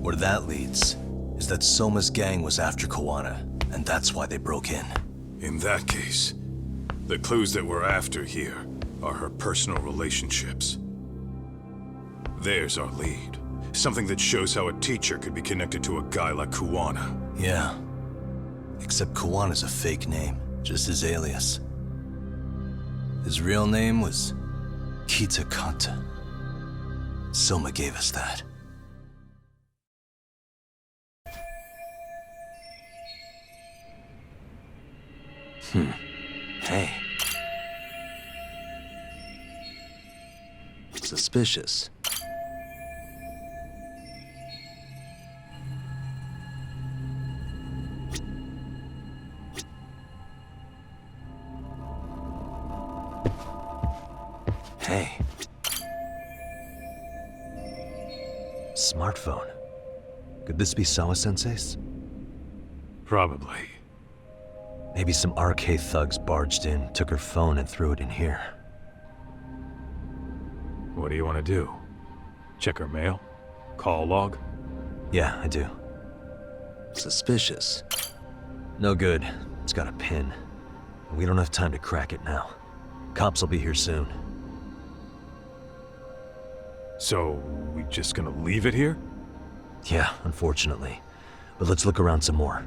Where that leads is that Soma's gang was after Koana, and that's why they broke in. In that case, the clues that we're after here are her personal relationships. There's our lead. Something that shows how a teacher could be connected to a guy like Koana. Yeah. Except Koana's a fake name, just his alias. His real name was Kitakata. Soma gave us that. Hey. Suspicious. Hey. Smartphone. Could this be Sawa-sensei's? Probably. Maybe some RK thugs barged in, took her phone and threw it in here. What do you want to do? Check her mail? Call log? Yeah, I do. Suspicious. No good. It's got a pin. We don't have time to crack it now. Cops will be here soon. So, we just gonna leave it here? Yeah, unfortunately. But let's look around some more.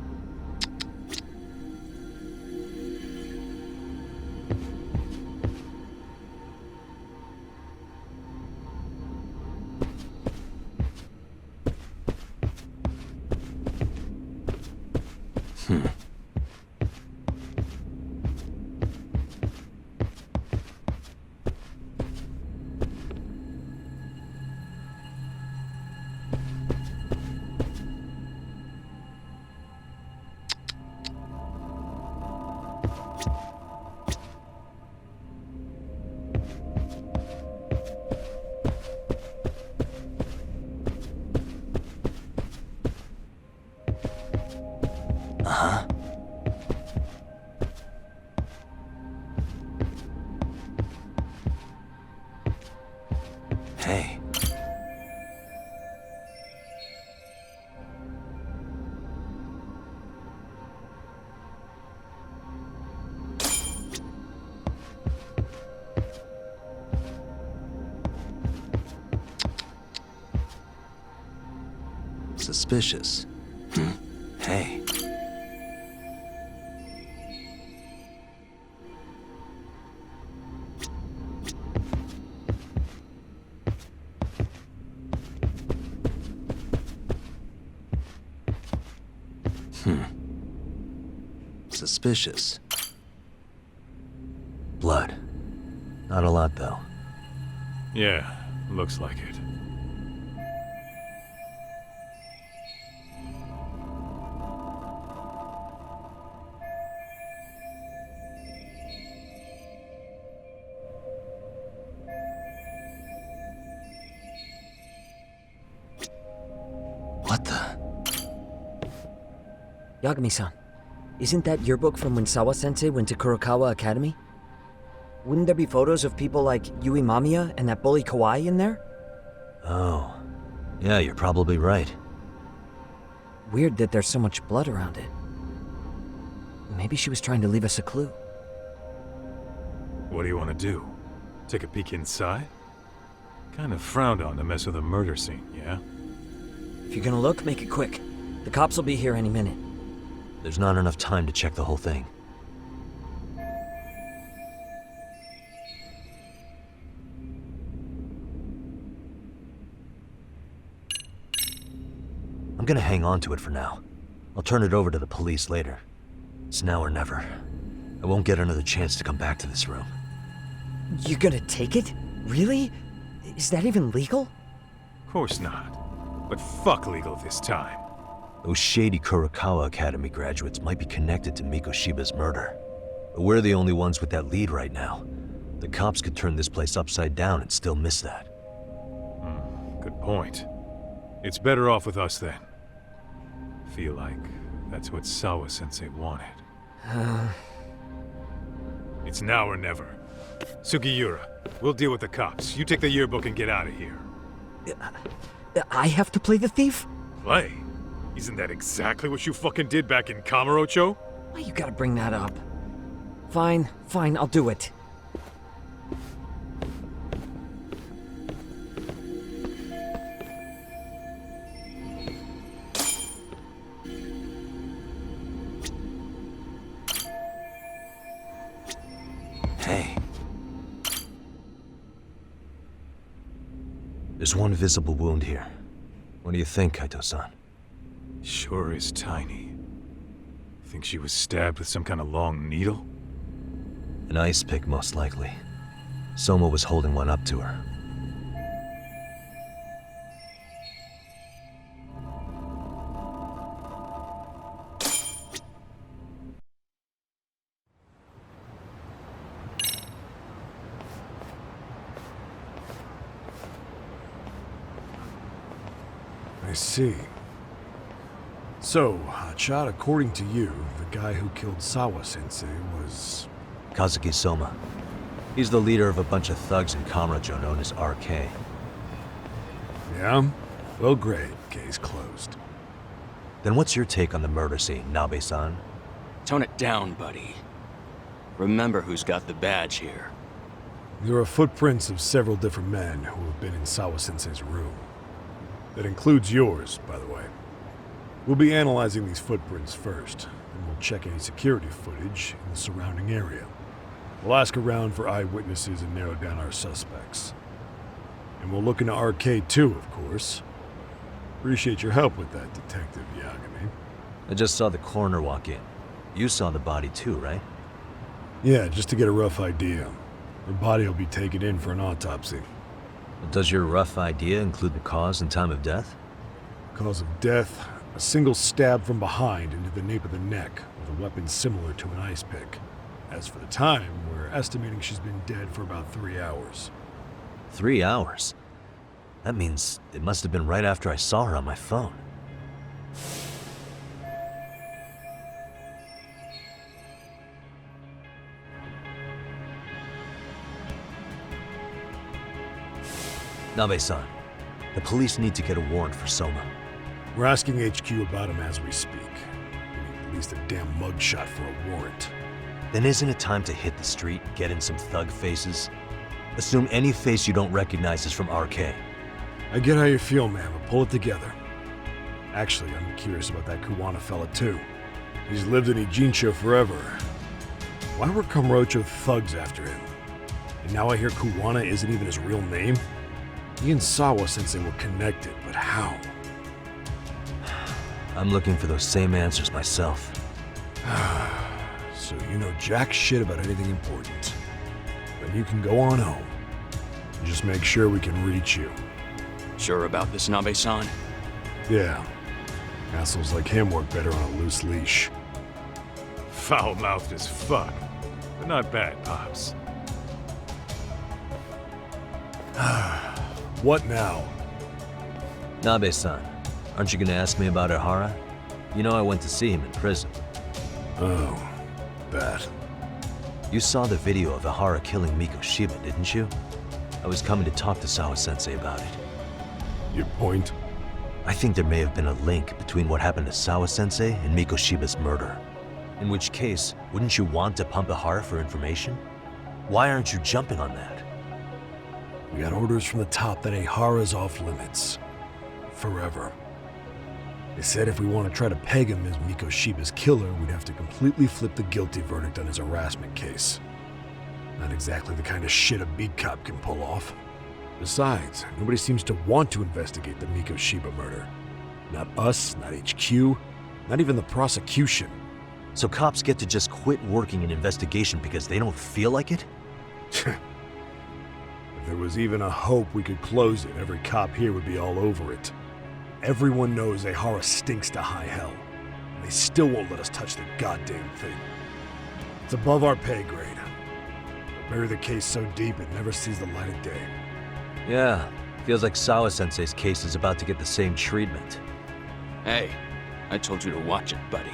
Uh-huh. Hey. Suspicious. Hey. Suspicious. Blood. Not a lot, though. Yeah, looks like it. What the? Yagami-san, isn't that your book from when Sawa-sensei went to Kurokawa Academy? Wouldn't there be photos of people like Yui Mamiya and that bully Kawai in there? Oh. Yeah, you're probably right. Weird that there's so much blood around it. Maybe she was trying to leave us a clue. What do you want to do? Take a peek inside? Kind of frowned on to mess with a murder scene, yeah? If you're gonna look, make it quick. The cops will be here any minute. There's not enough time to check the whole thing. I'm gonna hang on to it for now. I'll turn it over to the police later. It's now or never. I won't get another chance to come back to this room. You're gonna take it? Really? Is that even legal? Of course not. But fuck legal this time. Those shady Kurokawa Academy graduates might be connected to Mikoshiba's murder. But we're the only ones with that lead right now. The cops could turn this place upside down and still miss that. Good point. It's better off with us then. Feel like that's what Sawa-sensei wanted. It's now or never. Sugiura, we'll deal with the cops. You take the yearbook and get out of here. I have to play the thief? Play? Isn't that exactly what you fucking did back in Kamurocho? Why you gotta bring that up? Fine, I'll do it. Hey. There's one visible wound here. What do you think, Kaito-san? Sure is tiny. Think she was stabbed with some kind of long needle? An ice pick, most likely. Soma was holding one up to her. I see. So, Hotshot, according to you, the guy who killed Sawa-sensei was... Kazuki Soma. He's the leader of a bunch of thugs in Kamurocho known as RK. Yeah? Well, great. Case closed. Then what's your take on the murder scene, Nabe-san? Tone it down, buddy. Remember who's got the badge here. There are footprints of several different men who have been in Sawa-sensei's room. That includes yours, by the way. We'll be analyzing these footprints first, and we'll check any security footage in the surrounding area. We'll ask around for eyewitnesses and narrow down our suspects. And we'll look into RK too, of course. Appreciate your help with that, Detective Yagami. I just saw the coroner walk in. You saw the body too, right? Yeah, just to get a rough idea. Her body will be taken in for an autopsy. Does your rough idea include the cause and time of death? Cause of death? A single stab from behind into the nape of the neck with a weapon similar to an ice pick. As for the time, we're estimating she's been dead for about 3 hours. 3 hours? That means it must have been right after I saw her on my phone. Nabe-san, the police need to get a warrant for Soma. We're asking HQ about him as we speak. We need at least a damn mugshot for a warrant. Then isn't it time to hit the street, get in some thug faces? Assume any face you don't recognize is from RK. I get how you feel, man, but pull it together. Actually, I'm curious about that Kuwana fella too. He's lived in Ijincho forever. Why were Kamurocho thugs after him? And now I hear Kuwana isn't even his real name? He and Sawa-sensei were connected, but how? I'm looking for those same answers myself. So you know jack shit about anything important. Then you can go on home. Just make sure we can reach you. Sure about this, Nabe-san? Yeah. Assholes like him work better on a loose leash. Foul-mouthed as fuck. But not bad, Pops. What now? Nabe-san, aren't you gonna ask me about Ihara? You know I went to see him in prison. Oh, that. You saw the video of Ihara killing Mikoshiba, didn't you? I was coming to talk to Sawa-sensei about it. Your point? I think there may have been a link between what happened to Sawa-sensei and Mikoshiba's murder. In which case, wouldn't you want to pump Ihara for information? Why aren't you jumping on that? We got orders from the top that Ihara's off limits. Forever. They said if we want to try to peg him as Mikoshiba's killer, we'd have to completely flip the guilty verdict on his harassment case. Not exactly the kind of shit a beat cop can pull off. Besides, nobody seems to want to investigate the Mikoshiba murder. Not us, not HQ, not even the prosecution. So cops get to just quit working an investigation because they don't feel like it? If there was even a hope we could close it, every cop here would be all over it. Everyone knows Ihara stinks to high hell, and they still won't let us touch the goddamn thing. It's above our pay grade. They'll bury the case so deep it never sees the light of day. Yeah, feels like Sawa-sensei's case is about to get the same treatment. Hey, I told you to watch it, buddy.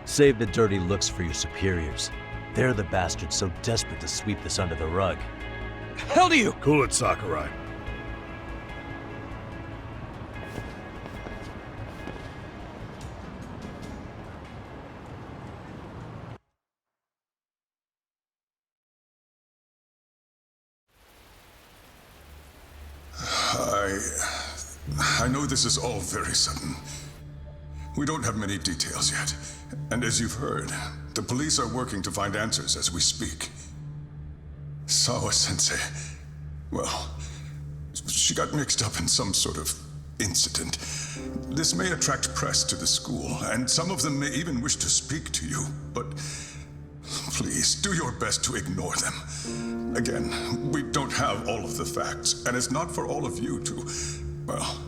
Save the dirty looks for your superiors. They're the bastards so desperate to sweep this under the rug. Hell do you? Cool it, Sakurai. I know this is all very sudden. We don't have many details yet. And as you've heard, the police are working to find answers as we speak. Sawa-sensei, well, she got mixed up in some sort of incident. This may attract press to the school, and some of them may even wish to speak to you, but please, do your best to ignore them. Again, we don't have all of the facts, and it's not for all of you to, well,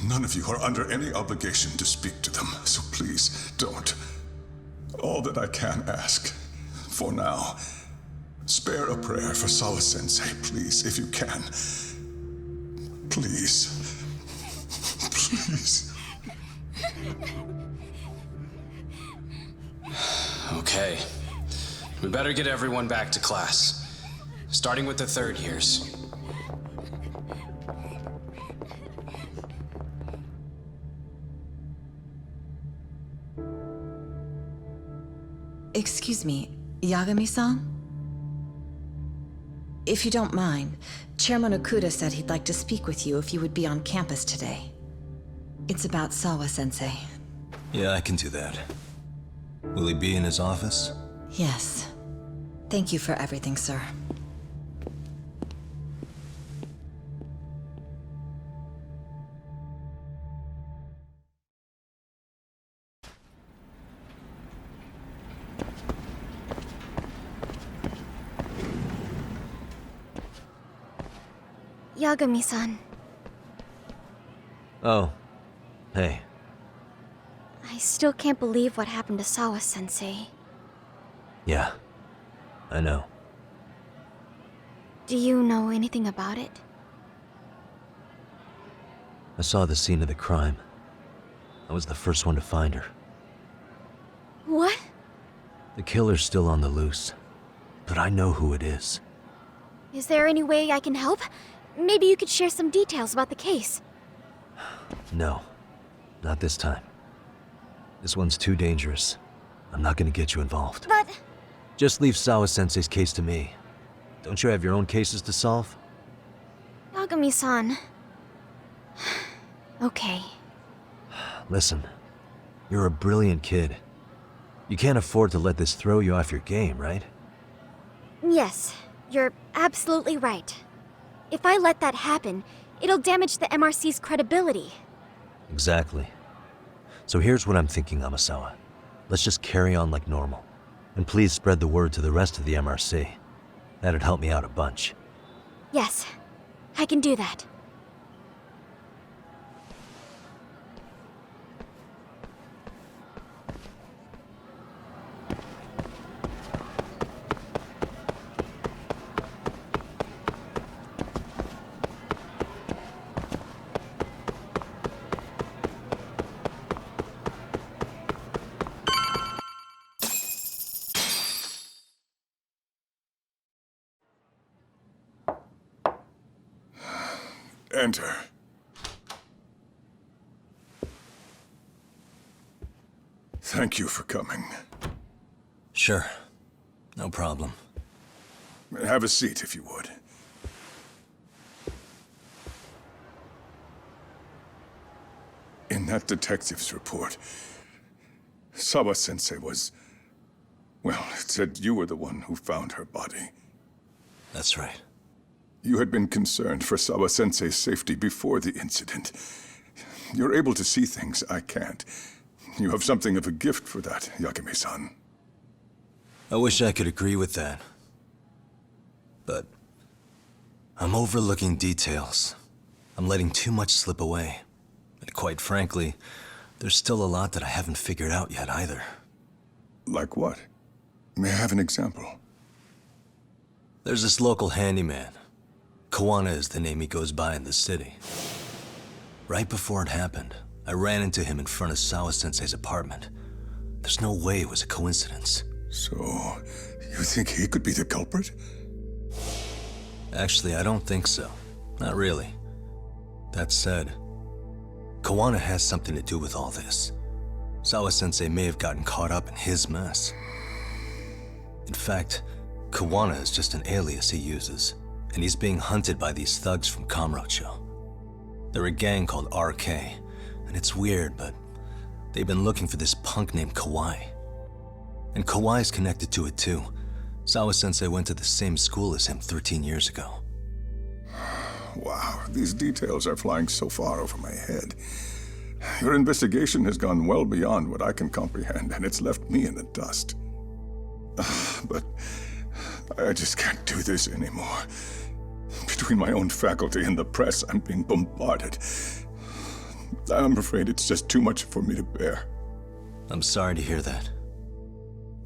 none of you are under any obligation to speak to them, so please, don't. All that I can ask, for now, spare a prayer for Sawa-sensei, please, if you can. Please. Please. Okay. We better get everyone back to class. Starting with the third years. Excuse me, Yagami-san? If you don't mind, Chairman Okuda said he'd like to speak with you if you would be on campus today. It's about Sawa-sensei. Yeah, I can do that. Will he be in his office? Yes. Thank you for everything, sir. Yagami-san. Oh. Hey. I still can't believe what happened to Sawa-sensei. Yeah. I know. Do you know anything about it? I saw the scene of the crime. I was the first one to find her. What? The killer's still on the loose. But I know who it is. Is there any way I can help? Maybe you could share some details about the case. No. Not this time. This one's too dangerous. I'm not gonna get you involved. But... Just leave Sawa-sensei's case to me. Don't you have your own cases to solve? Yagami-san... Okay. Listen. You're a brilliant kid. You can't afford to let this throw you off your game, right? Yes, you're absolutely right. If I let that happen, it'll damage the MRC's credibility. Exactly. So here's what I'm thinking, Amasawa. Let's just carry on like normal. And please spread the word to the rest of the MRC. That'd help me out a bunch. Yes, I can do that. Enter. Thank you for coming. Sure. No problem. Have a seat, if you would. In that detective's report, Sawa-sensei was... well, it said you were the one who found her body. That's right. You had been concerned for Sawa-sensei's safety before the incident. You're able to see things I can't. You have something of a gift for that, Yakume-san. I wish I could agree with that. But I'm overlooking details. I'm letting too much slip away. And quite frankly, there's still a lot that I haven't figured out yet either. Like what? May I have an example? There's this local handyman. Kawana is the name he goes by in the city. Right before it happened, I ran into him in front of Sawa-sensei's apartment. There's no way it was a coincidence. So, you think he could be the culprit? Actually, I don't think so. Not really. That said, Kawana has something to do with all this. Sawa-sensei may have gotten caught up in his mess. In fact, Kawana is just an alias he uses, and he's being hunted by these thugs from Kamurocho. They're a gang called RK, and it's weird, but they've been looking for this punk named Kawai. And Kawai's connected to it too. Sawa-sensei went to the same school as him 13 years ago. Wow, these details are flying so far over my head. Your investigation has gone well beyond what I can comprehend, and it's left me in the dust. But I just can't do this anymore. Between my own faculty and the press, I'm being bombarded. I'm afraid it's just too much for me to bear. I'm sorry to hear that.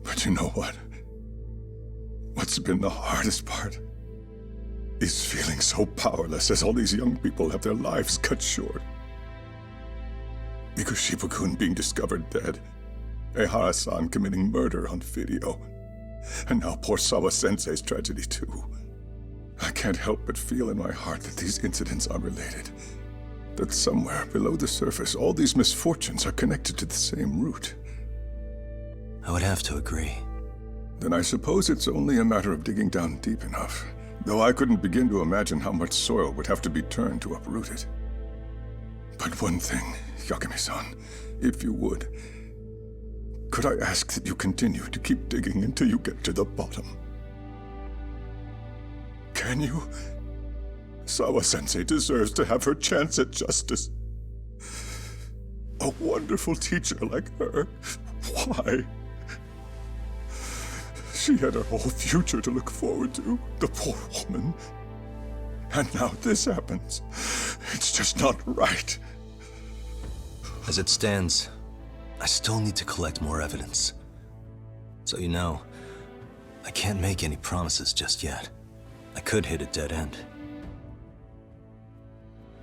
But you know what? What's been the hardest part is feeling so powerless as all these young people have their lives cut short. Ikushibukun being discovered dead, Aharasan committing murder on video, and now poor Sawa-sensei's tragedy too. I can't help but feel in my heart that these incidents are related. That somewhere below the surface, all these misfortunes are connected to the same root. I would have to agree. Then I suppose it's only a matter of digging down deep enough, though I couldn't begin to imagine how much soil would have to be turned to uproot it. But one thing, Yakume-san, if you would, could I ask that you continue to keep digging until you get to the bottom? Can you? Sawa-sensei deserves to have her chance at justice. A wonderful teacher like her. Why? She had her whole future to look forward to, the poor woman. And now this happens. It's just not right. As it stands, I still need to collect more evidence. So you know, I can't make any promises just yet. I could hit a dead end.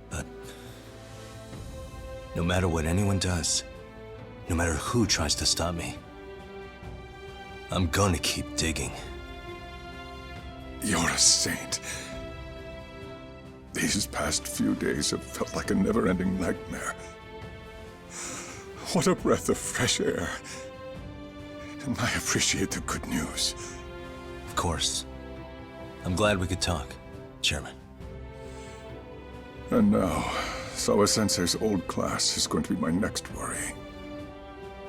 But no matter what anyone does, no matter who tries to stop me, I'm gonna keep digging. You're a saint. These past few days have felt like a never-ending nightmare. What a breath of fresh air. And I appreciate the good news. Of course. I'm glad we could talk, Chairman. And now, Sawa-sensei's old class is going to be my next worry.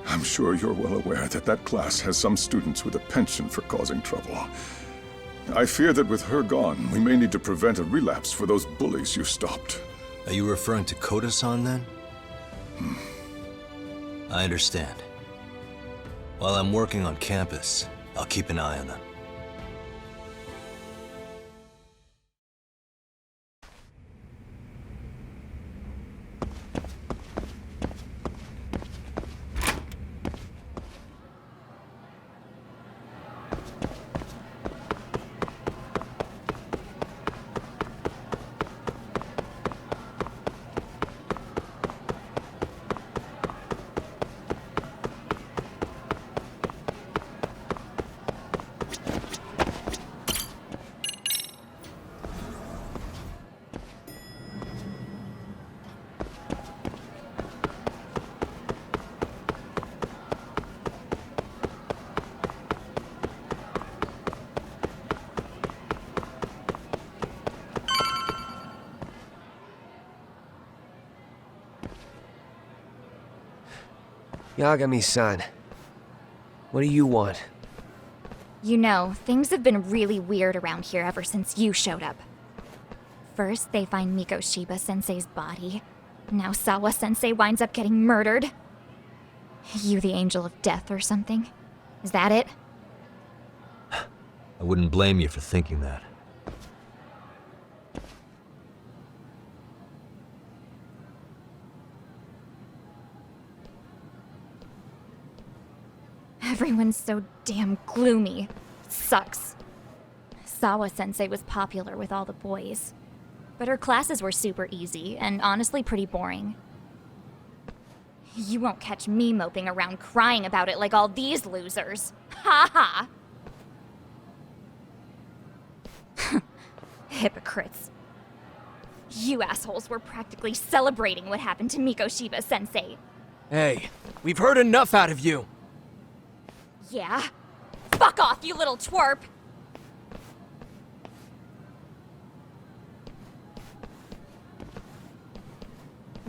I'm sure you're well aware that that class has some students with a penchant for causing trouble. I fear that with her gone, we may need to prevent a relapse for those bullies you stopped. Are you referring to Koda-san then? I understand. While I'm working on campus, I'll keep an eye on them. Yagami-san, what do you want? You know, things have been really weird around here ever since you showed up. First, they find Mikoshiba-sensei's body. Now Sawa-sensei winds up getting murdered. You the angel of death or something? Is that it? I wouldn't blame you for thinking that. Everyone's so damn gloomy. It sucks. Sawa-sensei was popular with all the boys. But her classes were super easy, and honestly pretty boring. You won't catch me moping around crying about it like all these losers. Ha ha! Hypocrites. You assholes were practically celebrating what happened to Mikoshiba-sensei. Hey, we've heard enough out of you! Yeah? Fuck off, you little twerp!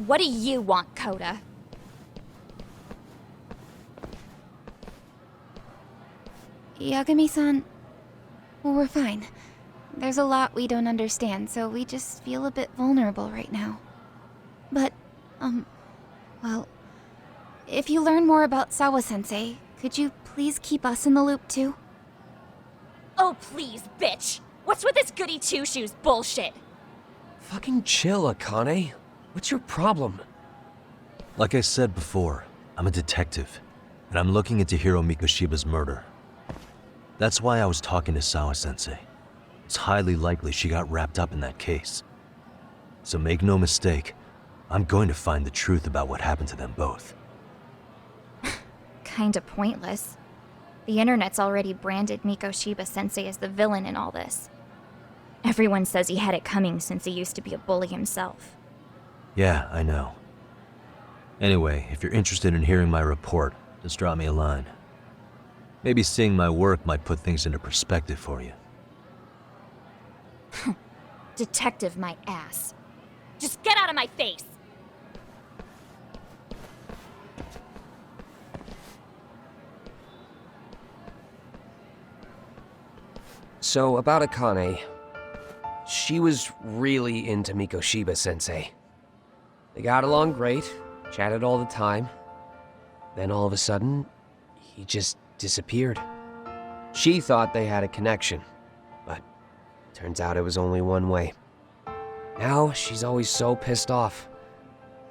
What do you want, Coda? Yagami-san, well, we're fine. There's a lot we don't understand, so we just feel a bit vulnerable right now. But, well, if you learn more about Sawa-sensei, could you please keep us in the loop too? Oh please, bitch! What's with this goody two-shoes bullshit? Fucking chill, Akane. What's your problem? Like I said before, I'm a detective, and I'm looking into Hiro Mikoshiba's murder. That's why I was talking to Sawa-sensei. It's highly likely she got wrapped up in that case. So make no mistake, I'm going to find the truth about what happened to them both. Kinda pointless. The internet's already branded Mikoshiba-sensei as the villain in all this. Everyone says he had it coming since he used to be a bully himself. Yeah, I know. Anyway, if you're interested in hearing my report, just drop me a line. Maybe seeing my work might put things into perspective for you. Detective my ass. Just get out of my face! So, about Akane, she was really into Mikoshiba-sensei. They got along great, chatted all the time. Then all of a sudden, he just disappeared. She thought they had a connection, but turns out it was only one way. Now, she's always so pissed off.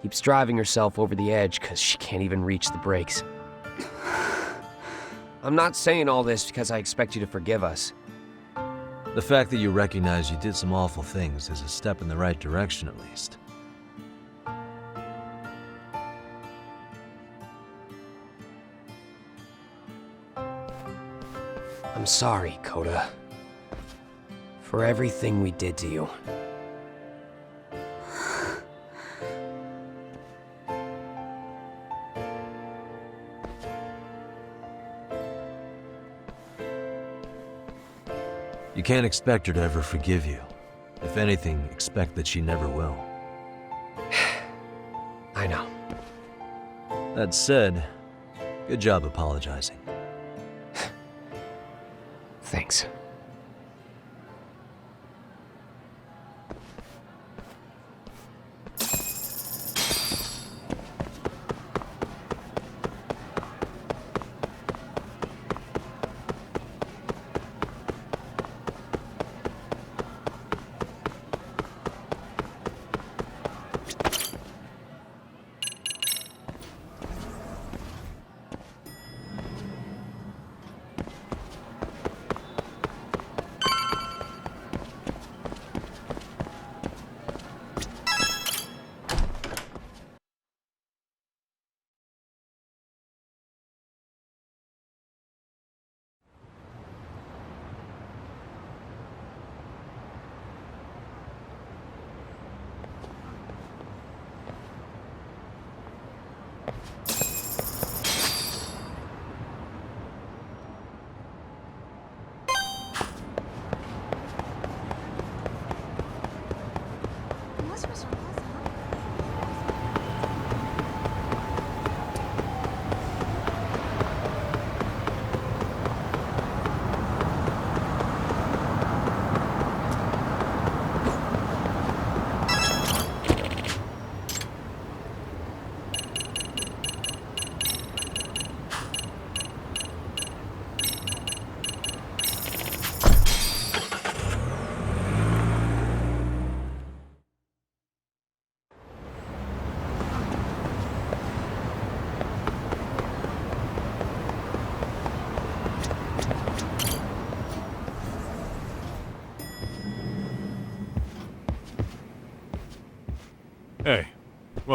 Keeps driving herself over the edge because she can't even reach the brakes. I'm not saying all this because I expect you to forgive us. The fact that you recognize you did some awful things is a step in the right direction, at least. I'm sorry, Coda. For everything we did to you. You can't expect her to ever forgive you. If anything, expect that she never will. I know. That said, good job apologizing. Thanks.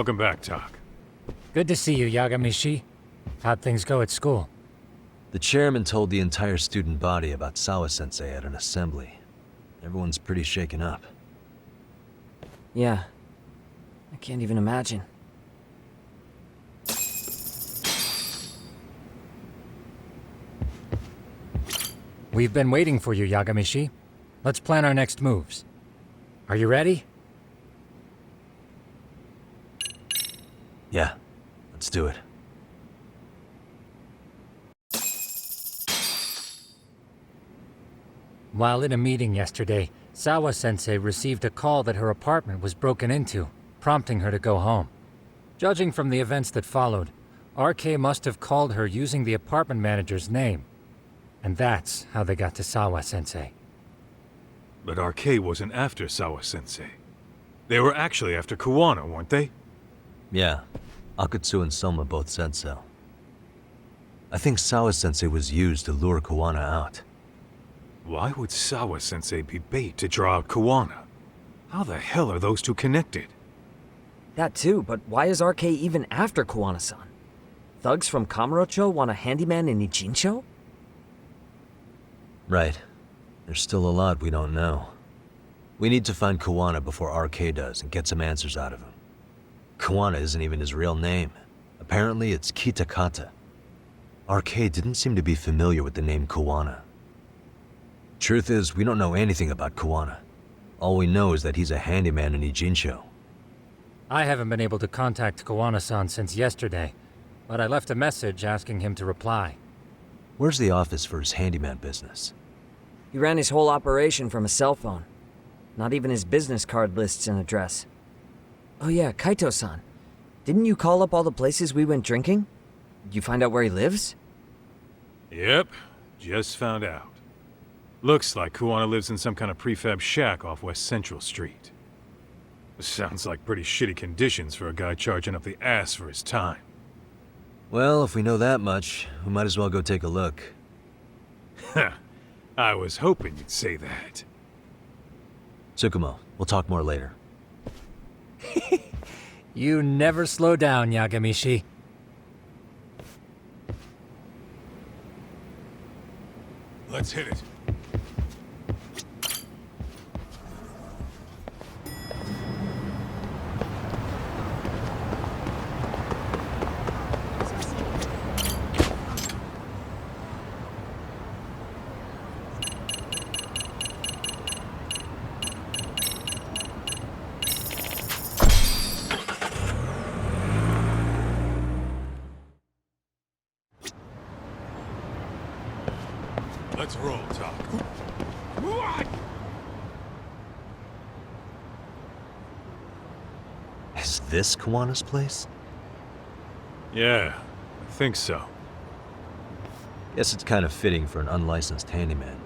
Welcome back, Tak. Good to see you, Yagamishi. How'd things go at school? The chairman told the entire student body about Sawa-sensei at an assembly. Everyone's pretty shaken up. Yeah. I can't even imagine. We've been waiting for you, Yagamishi. Let's plan our next moves. Are you ready? Yeah, let's do it. While in a meeting yesterday, Sawa-sensei received a call that her apartment was broken into, prompting her to go home. Judging from the events that followed, RK must have called her using the apartment manager's name. And that's how they got to Sawa-sensei. But RK wasn't after Sawa-sensei. They were actually after Kuwana, weren't they? Yeah, Akutsu and Soma both said so. I think Sawa-sensei was used to lure Kuwana out. Why would Sawa-sensei be bait to draw out Kuwana? How the hell are those two connected? That too, but why is RK even after Kuwana-san? Thugs from Kamurocho want a handyman in Ijincho? Right. There's still a lot we don't know. We need to find Kuwana before RK does and get some answers out of him. Kuwana isn't even his real name. Apparently it's Kitakata. RK didn't seem to be familiar with the name Kuwana. Truth is, we don't know anything about Kuwana. All we know is that he's a handyman in Ijincho. I haven't been able to contact Kuwana-san since yesterday, but I left a message asking him to reply. Where's the office for his handyman business? He ran his whole operation from a cell phone. Not even his business card lists an address. Oh yeah, Kaito-san. Didn't you call up all the places we went drinking? Did you find out where he lives? Yep, just found out. Looks like Kuwana lives in some kind of prefab shack off West Central Street. Sounds like pretty shitty conditions for a guy charging up the ass for his time. Well, if we know that much, we might as well go take a look. I was hoping you'd say that. Tsukumo, we'll talk more later. You never slow down, Yagamishi. Let's hit it. Let's roll, Talk. Is this Kuwana's place? Yeah, I think so. Guess it's kind of fitting for an unlicensed handyman.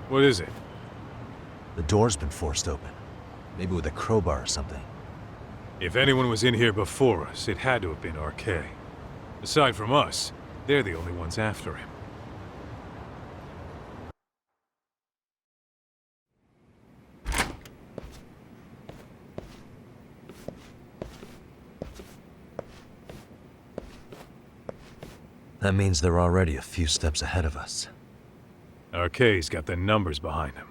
What is it? The door's been forced open. Maybe with a crowbar or something. If anyone was in here before us, it had to have been RK. Aside from us, they're the only ones after him. That means they're already a few steps ahead of us. RK's got the numbers behind him.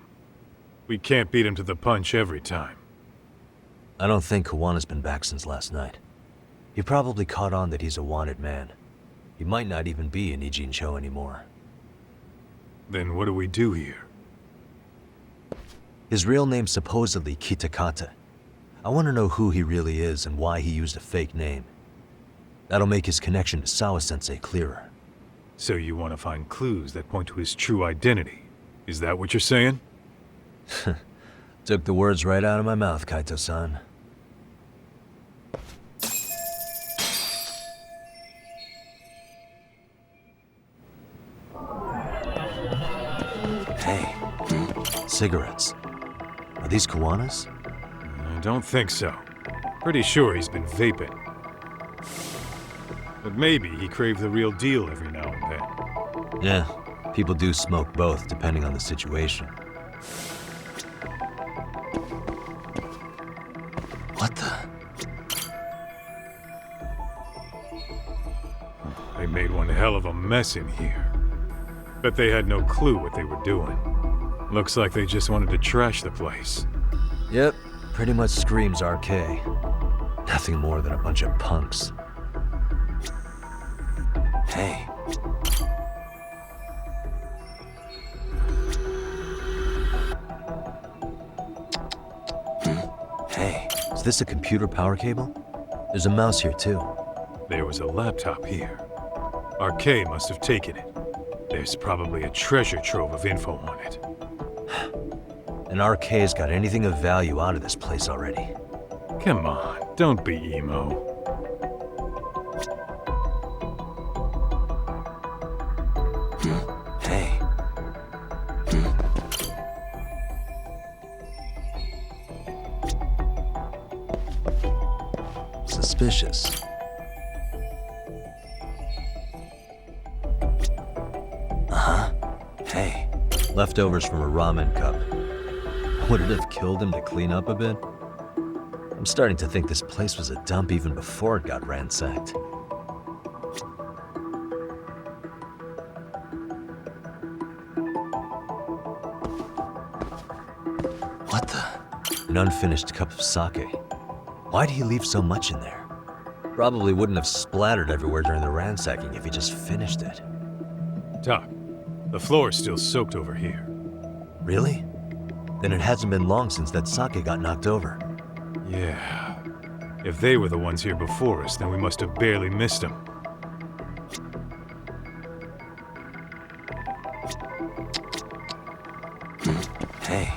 We can't beat him to the punch every time. I don't think Kuwana's been back since last night. He probably caught on that he's a wanted man. He might not even be in Ijincho anymore. Then what do we do here? His real name's supposedly Kitakata. I want to know who he really is and why he used a fake name. That'll make his connection to Sawa-sensei clearer. So you want to find clues that point to his true identity? Is that what you're saying? Took the words right out of my mouth, Kaito-san. Hey, cigarettes. Are these Kuwanas? I don't think so. Pretty sure he's been vaping. But maybe he craved the real deal every now and then. Yeah, people do smoke both, depending on the situation. What the? They made one hell of a mess in here. Bet they had no clue what they were doing. Looks like they just wanted to trash the place. Yep, pretty much screams RK. Nothing more than a bunch of punks. Hey. Hey, is this a computer power cable? There's a mouse here too. There was a laptop here. RK must have taken it. There's probably a treasure trove of info on it. And RK's got anything of value out of this place already. Come on, don't be emo. Hey. Suspicious. Uh-huh. Hey. Leftovers from a ramen cup. Would it have killed him to clean up a bit? I'm starting to think this place was a dump even before it got ransacked. What the? An unfinished cup of sake. Why'd he leave so much in there? Probably wouldn't have splattered everywhere during the ransacking if he just finished it. Doc, the floor's still soaked over here. Really? Then it hasn't been long since that sake got knocked over. Yeah. If they were the ones here before us, then we must have barely missed them. Hey.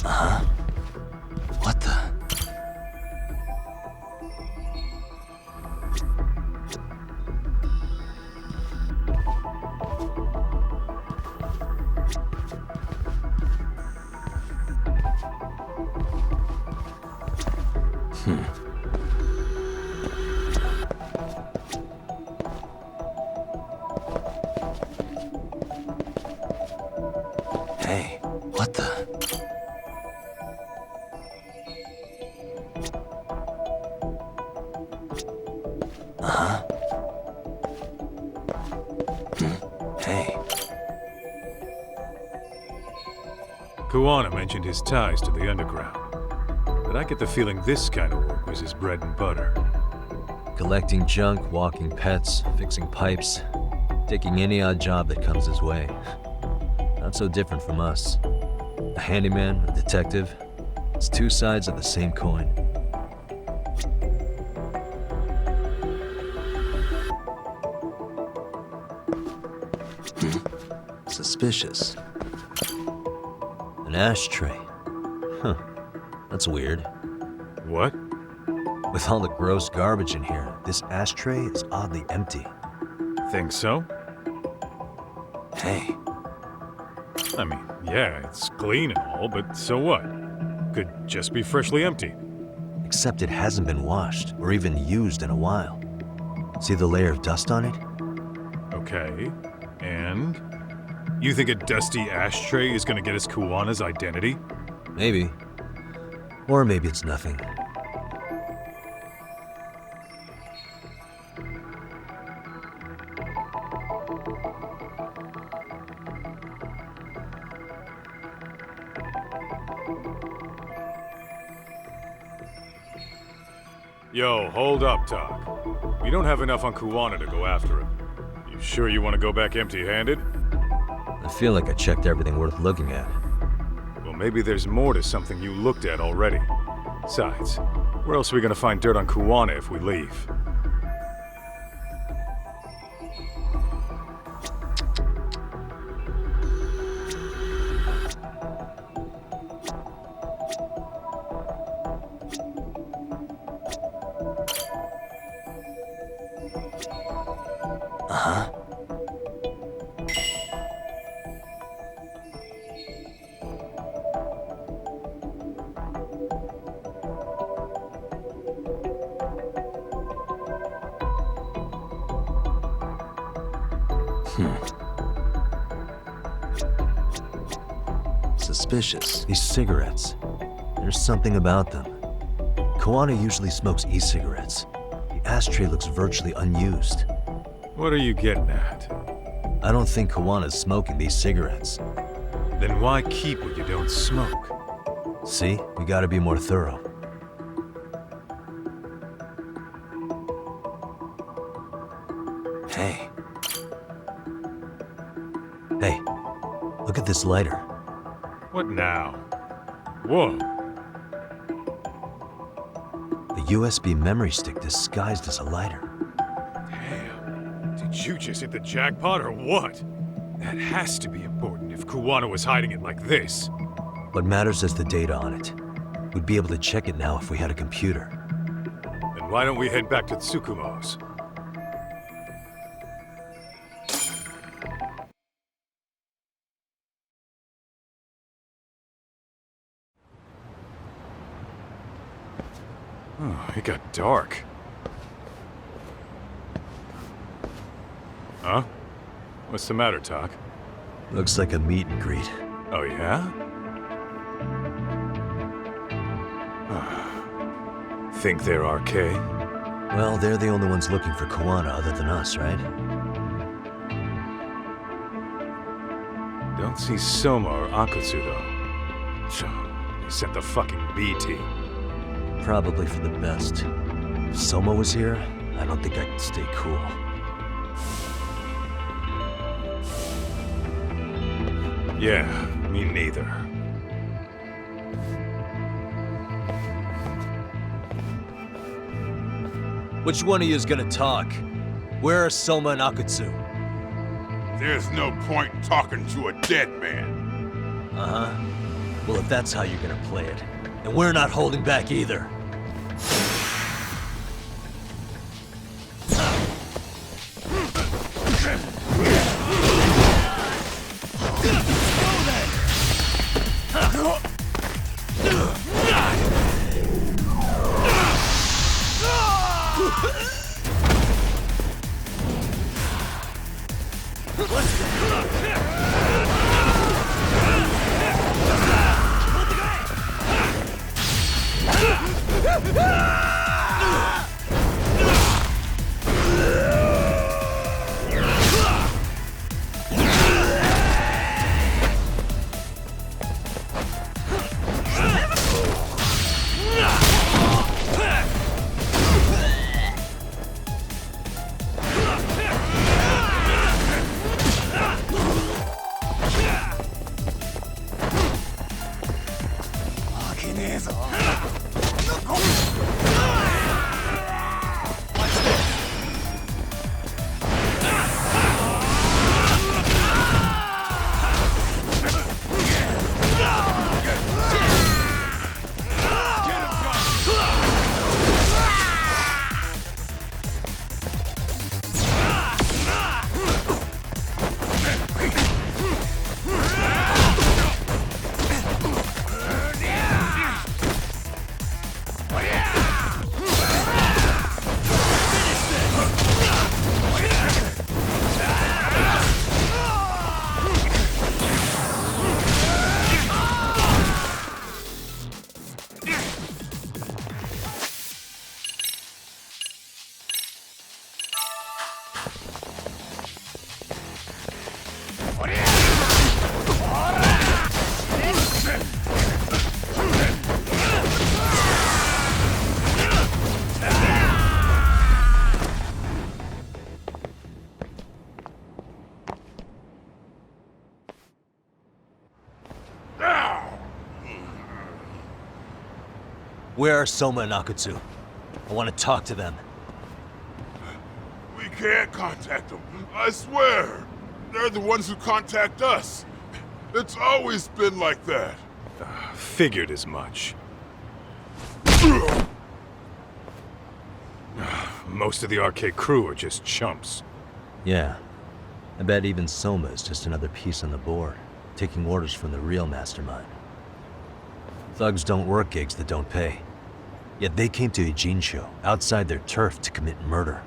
Uh-huh. What the? Hey, what the? Uh-huh. Hey. Kuwana mentioned his ties to the underground. But I get the feeling this kind of work was his bread and butter. Collecting junk, walking pets, fixing pipes, taking any odd job that comes his way. Not so different from us. A handyman, a detective. It's two sides of the same coin. Suspicious. An ashtray. Huh. That's weird. What? With all the gross garbage in here, this ashtray is oddly empty. Think so? Hey. I mean, yeah, it's clean and all, but so what? Could just be freshly emptied. Except it hasn't been washed, or even used in a while. See the layer of dust on it? Okay, and? You think a dusty ashtray is gonna get us Kuwana's identity? Maybe. Or maybe it's nothing. Yo, hold up, Doc. We don't have enough on Kuwana to go after him. You sure you want to go back empty-handed? I feel like I checked everything worth looking at. Well, maybe there's more to something you looked at already. Besides, where else are we gonna find dirt on Kuwana if we leave? Suspicious. These cigarettes. There's something about them. Koana usually smokes e-cigarettes. The ashtray looks virtually unused. What are you getting at? I don't think Koana's smoking these cigarettes. Then why keep what you don't smoke? See? We gotta be more thorough. Hey. Hey, look at this lighter. What now? Whoa. The USB memory stick disguised as a lighter. Damn. Did you just hit the jackpot or what? That has to be important if Kuwana was hiding it like this. What matters is the data on it. We'd be able to check it now if we had a computer. Then why don't we head back to Tsukumo's? Oh, it got dark. Huh? What's the matter, Tak? Looks like a meet and greet. Oh, yeah? Think they're RK? Well, they're the only ones looking for Koana other than us, right? Don't see Soma or Akutsu, though. So, they sent the fucking B team. Probably for the best. If Soma was here, I don't think I could stay cool. Yeah, me neither. Which one of you is gonna talk? Where are Soma and Akutsu? There's no point talking to a dead man. Uh-huh. Well, if that's how you're gonna play it, then we're not holding back either. Where are Soma and Akutsu? I want to talk to them. We can't contact them, I swear. They're the ones who contact us. It's always been like that. Figured as much. Most of the RK crew are just chumps. Yeah. I bet even Soma is just another piece on the board, taking orders from the real mastermind. Thugs don't work gigs that don't pay. Yet they came to Ijincho, outside their turf, to commit murder.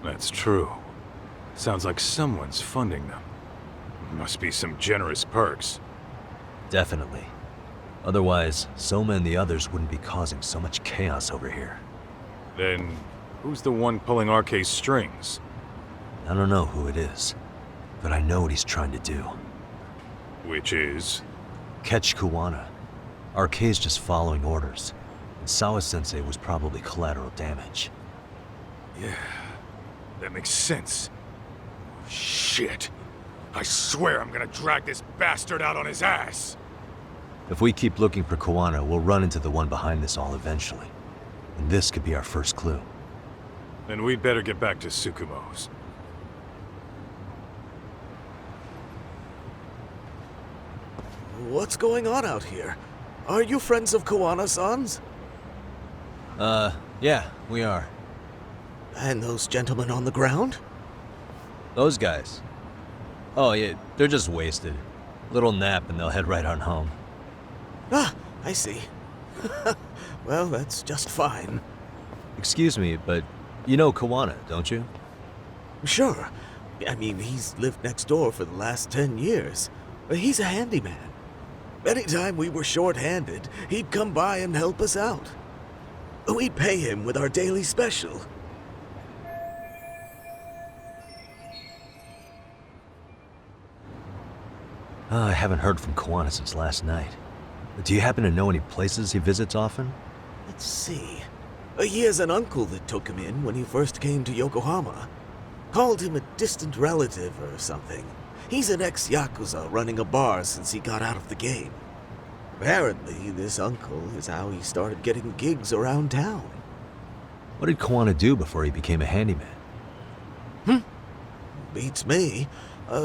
That's true. Sounds like someone's funding them. Must be some generous perks. Definitely. Otherwise, Soma and the others wouldn't be causing so much chaos over here. Then, who's the one pulling RK's strings? I don't know who it is, but I know what he's trying to do. Which is? Catch Kuwana. RK's just following orders, and Sawa-sensei was probably collateral damage. Yeah, that makes sense. Shit. I swear I'm gonna drag this bastard out on his ass! If we keep looking for Kuwana, we'll run into the one behind this all eventually. And this could be our first clue. Then we'd better get back to Tsukumo's. What's going on out here? Are you friends of Kuwana-san's? Yeah, we are. And those gentlemen on the ground? Those guys? Oh, yeah, they're just wasted. Little nap and they'll head right on home. Ah, I see. Well, that's just fine. Excuse me, but you know Kuwana, don't you? Sure. I mean, he's lived next door for the last 10 years. He's a handyman. Anytime we were short-handed, he'd come by and help us out. We'd pay him with our daily special. I haven't heard from Kuwana since last night. Do you happen to know any places he visits often? Let's see. He has an uncle that took him in when he first came to Yokohama. Called him a distant relative or something. He's an ex-Yakuza running a bar since he got out of the game. Apparently, this uncle is how he started getting gigs around town. What did Kuwana do before he became a handyman? Beats me.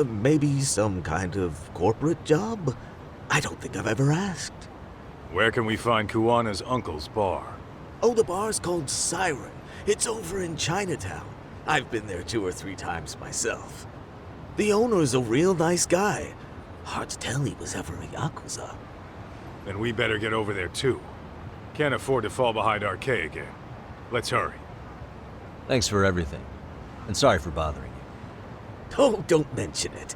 Maybe some kind of corporate job? I don't think I've ever asked. Where can we find Kuwana's uncle's bar? Oh, the bar's called Siren. It's over in Chinatown. I've been there 2 or 3 times myself. The owner's a real nice guy. Hard to tell he was ever a Yakuza. Then we better get over there too. Can't afford to fall behind RK again. Let's hurry. Thanks for everything. And sorry for bothering you. Oh, don't mention it.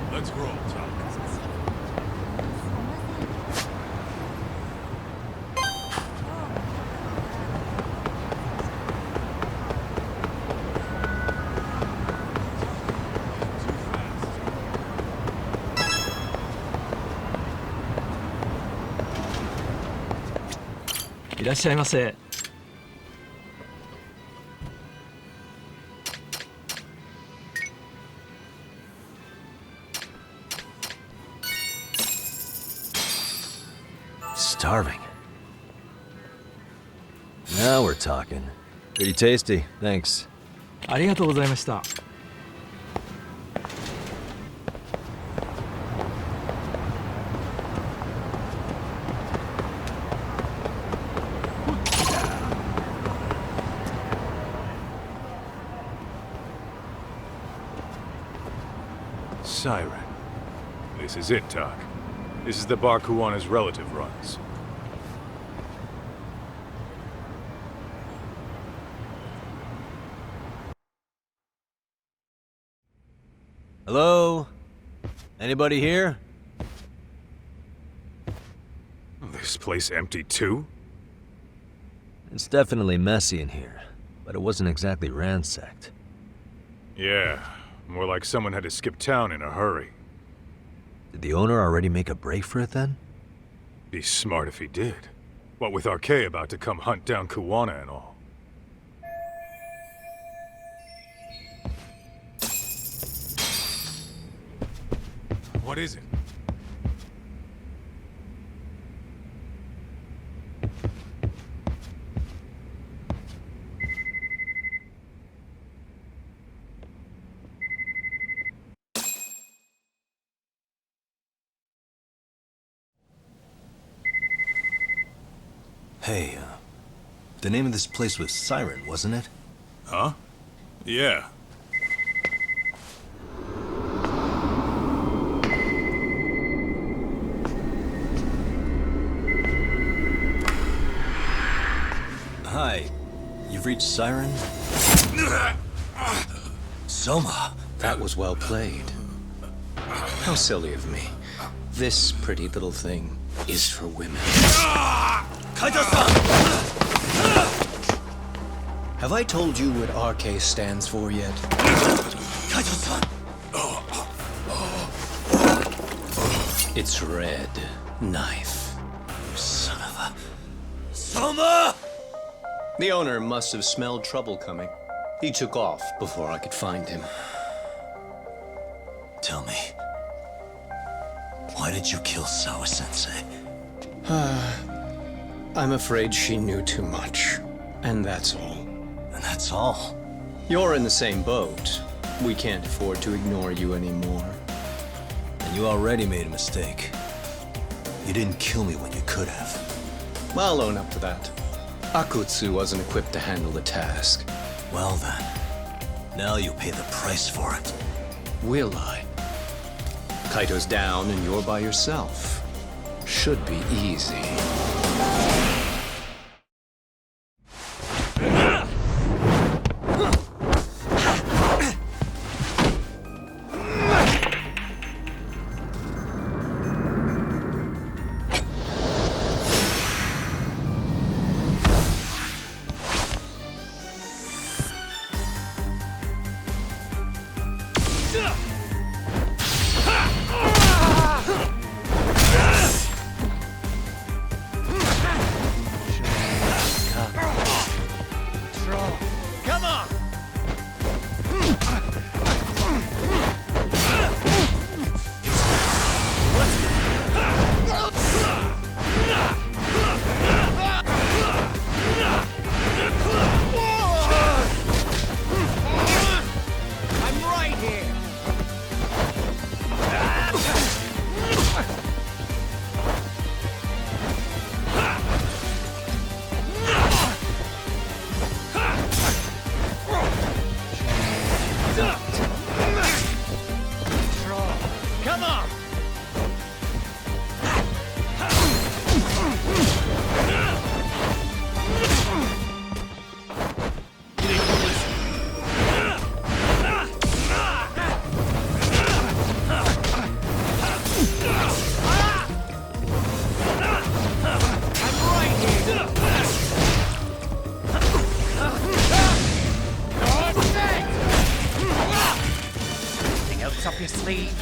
Let's roll, Tuck. Starving. Now we're talking. Pretty tasty, thanks. ありがとうございました。Siren. This is it, Tuck. This is the bar Kuwana's relative runs. Hello? Anybody here? This place empty too? It's definitely messy in here, but it wasn't exactly ransacked. Yeah, more like someone had to skip town in a hurry. Did the owner already make a break for it then? Be smart if he did. What with RK about to come hunt down Kuwana and all. What is it? Hey, the name of this place was Siren, wasn't it? Huh? Yeah. Hi. You've reached Siren? Soma. That was well played. How silly of me. This pretty little thing is for women. Kaito-san! Have I told you what RK stands for yet? Kaito-san! It's Red Knife. Son of a... Soma! The owner must have smelled trouble coming. He took off before I could find him. Tell me, why did you kill Sawa-sensei? I'm afraid she knew too much. And that's all. And that's all? You're in the same boat. We can't afford to ignore you anymore. And you already made a mistake. You didn't kill me when you could have. I'll own up to that. Akutsu wasn't equipped to handle the task. Well then, now you'll pay the price for it. Will I? Kaito's down and you're by yourself. Should be easy. Sleeve.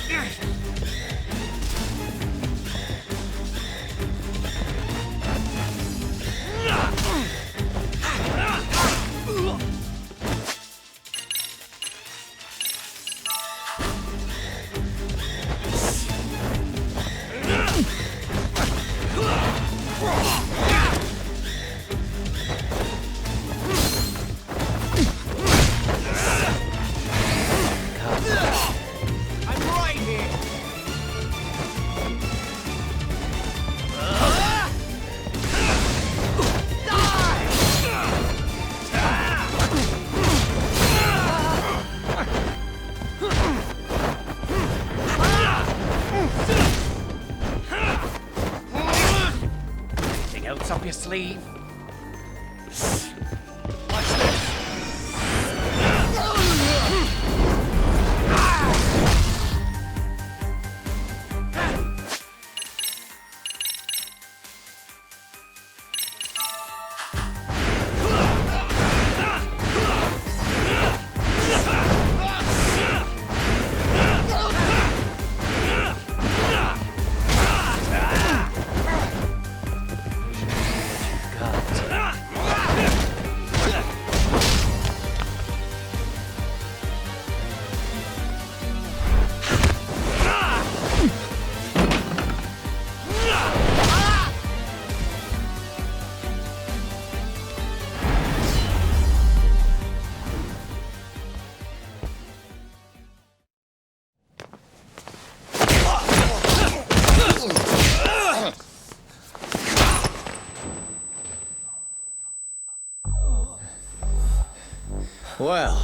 Well,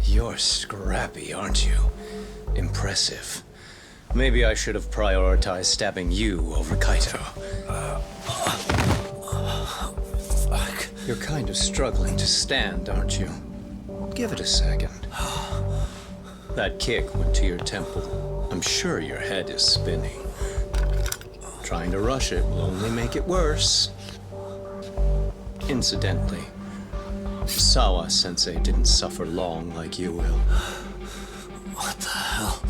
you're scrappy, aren't you? Impressive. Maybe I should have prioritized stabbing you over Kaito. Fuck. You're kind of struggling to stand, aren't you? Give it a second. That kick went to your temple. I'm sure your head is spinning. Trying to rush it will only make it worse. Incidentally, Sawa-sensei didn't suffer long like you will. What the hell?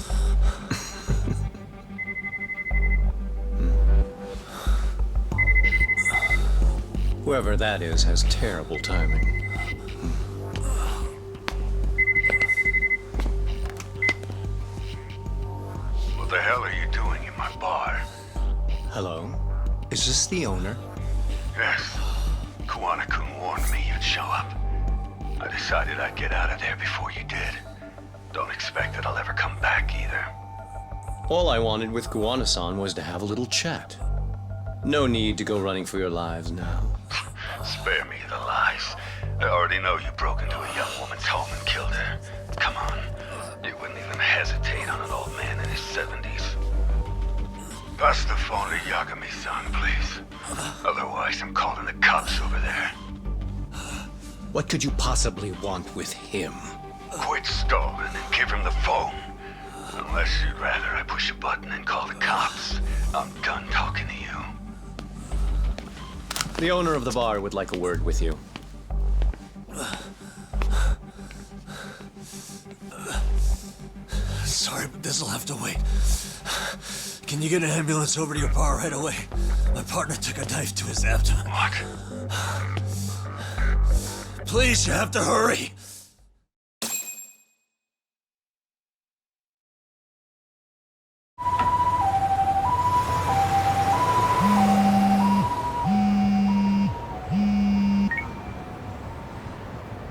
Whoever that is has terrible timing. What the hell are you doing in my bar? Hello? Is this the owner? Yes. Kuwana-kun warned me you'd show up. I decided I'd get out of there before you did. Don't expect that I'll ever come back either. All I wanted with Kuwana-san was to have a little chat. No need to go running for your lives now. Spare me the lies. I already know you broke into a young woman's home and killed her. Come on. You wouldn't even hesitate on an old man in his 70s. Pass the phone to Yagami-san, please. Otherwise, I'm calling the cops over there. What could you possibly want with him? Quit stalling and give him the phone. Unless you'd rather I push a button and call the cops. I'm done talking to you. The owner of the bar would like a word with you. Sorry, but this'll have to wait. Can you get an ambulance over to your bar right away? My partner took a knife to his abdomen. What? Please, you have to hurry!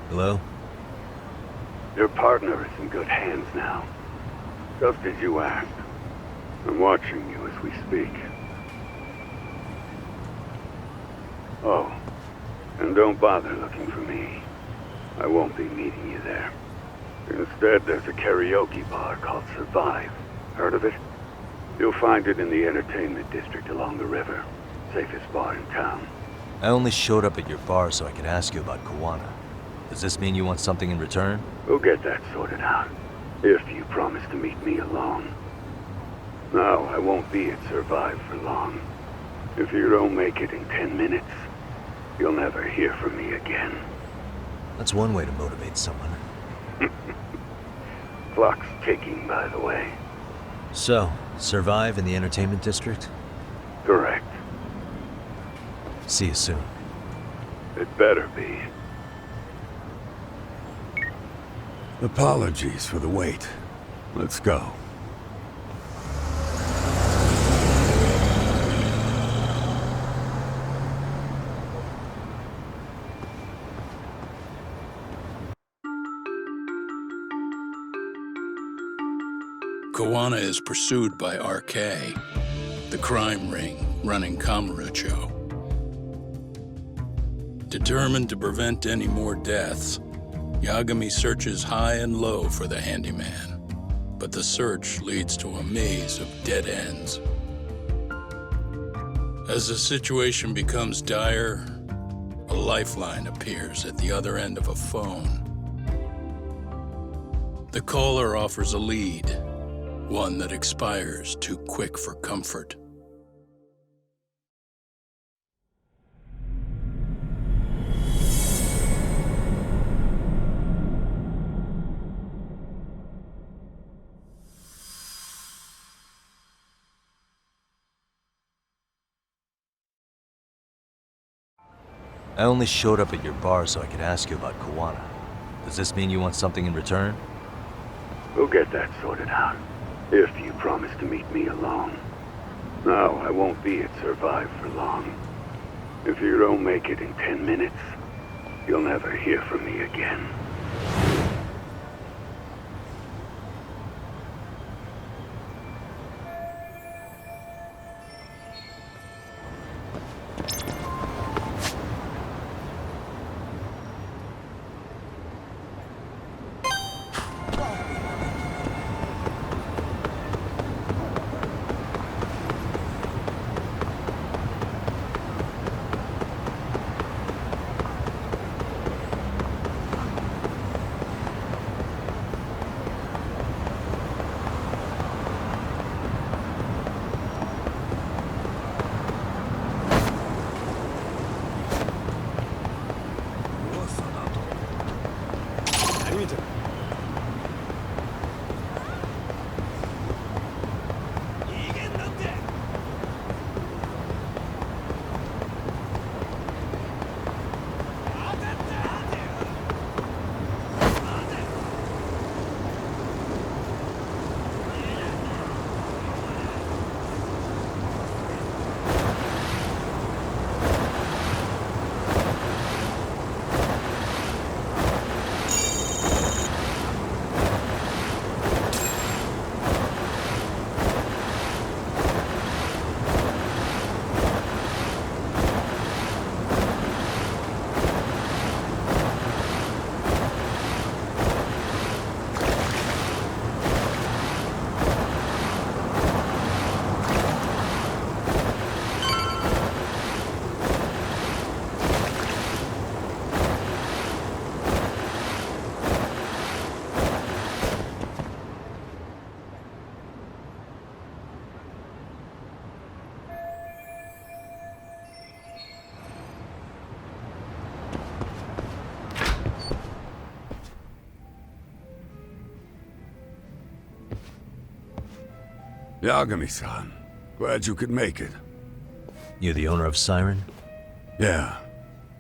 Hello? Your partner is in good hands now. Just as you asked. I'm watching you as we speak. Oh, and don't bother looking for me. I won't be meeting you there. Instead, there's a karaoke bar called Survive. Heard of it? You'll find it in the entertainment district along the river. Safest bar in town. I only showed up at your bar so I could ask you about Kuwana. Does this mean you want something in return? We'll get that sorted out. If you promise to meet me alone. No, I won't be at Survive for long. If you don't make it in 10 minutes, you'll never hear from me again. That's one way to motivate someone. Clock's ticking, by the way. So, Survive in the entertainment district? Correct. See you soon. It better be. Apologies for the wait. Let's go. Kuwana is pursued by RK, the crime ring running Kamurocho. Determined to prevent any more deaths, Yagami searches high and low for the handyman, but the search leads to a maze of dead ends. As the situation becomes dire, a lifeline appears at the other end of a phone. The caller offers a lead, one that expires too quick for comfort. I only showed up at your bar so I could ask you about Kuwana. Does this mean you want something in return? We'll get that sorted out. If you promise to meet me alone. No, I won't be at Survive for long. If you don't make it in 10 minutes, you'll never hear from me again. later. Yagami-san, glad you could make it. You the owner of Siren? Yeah.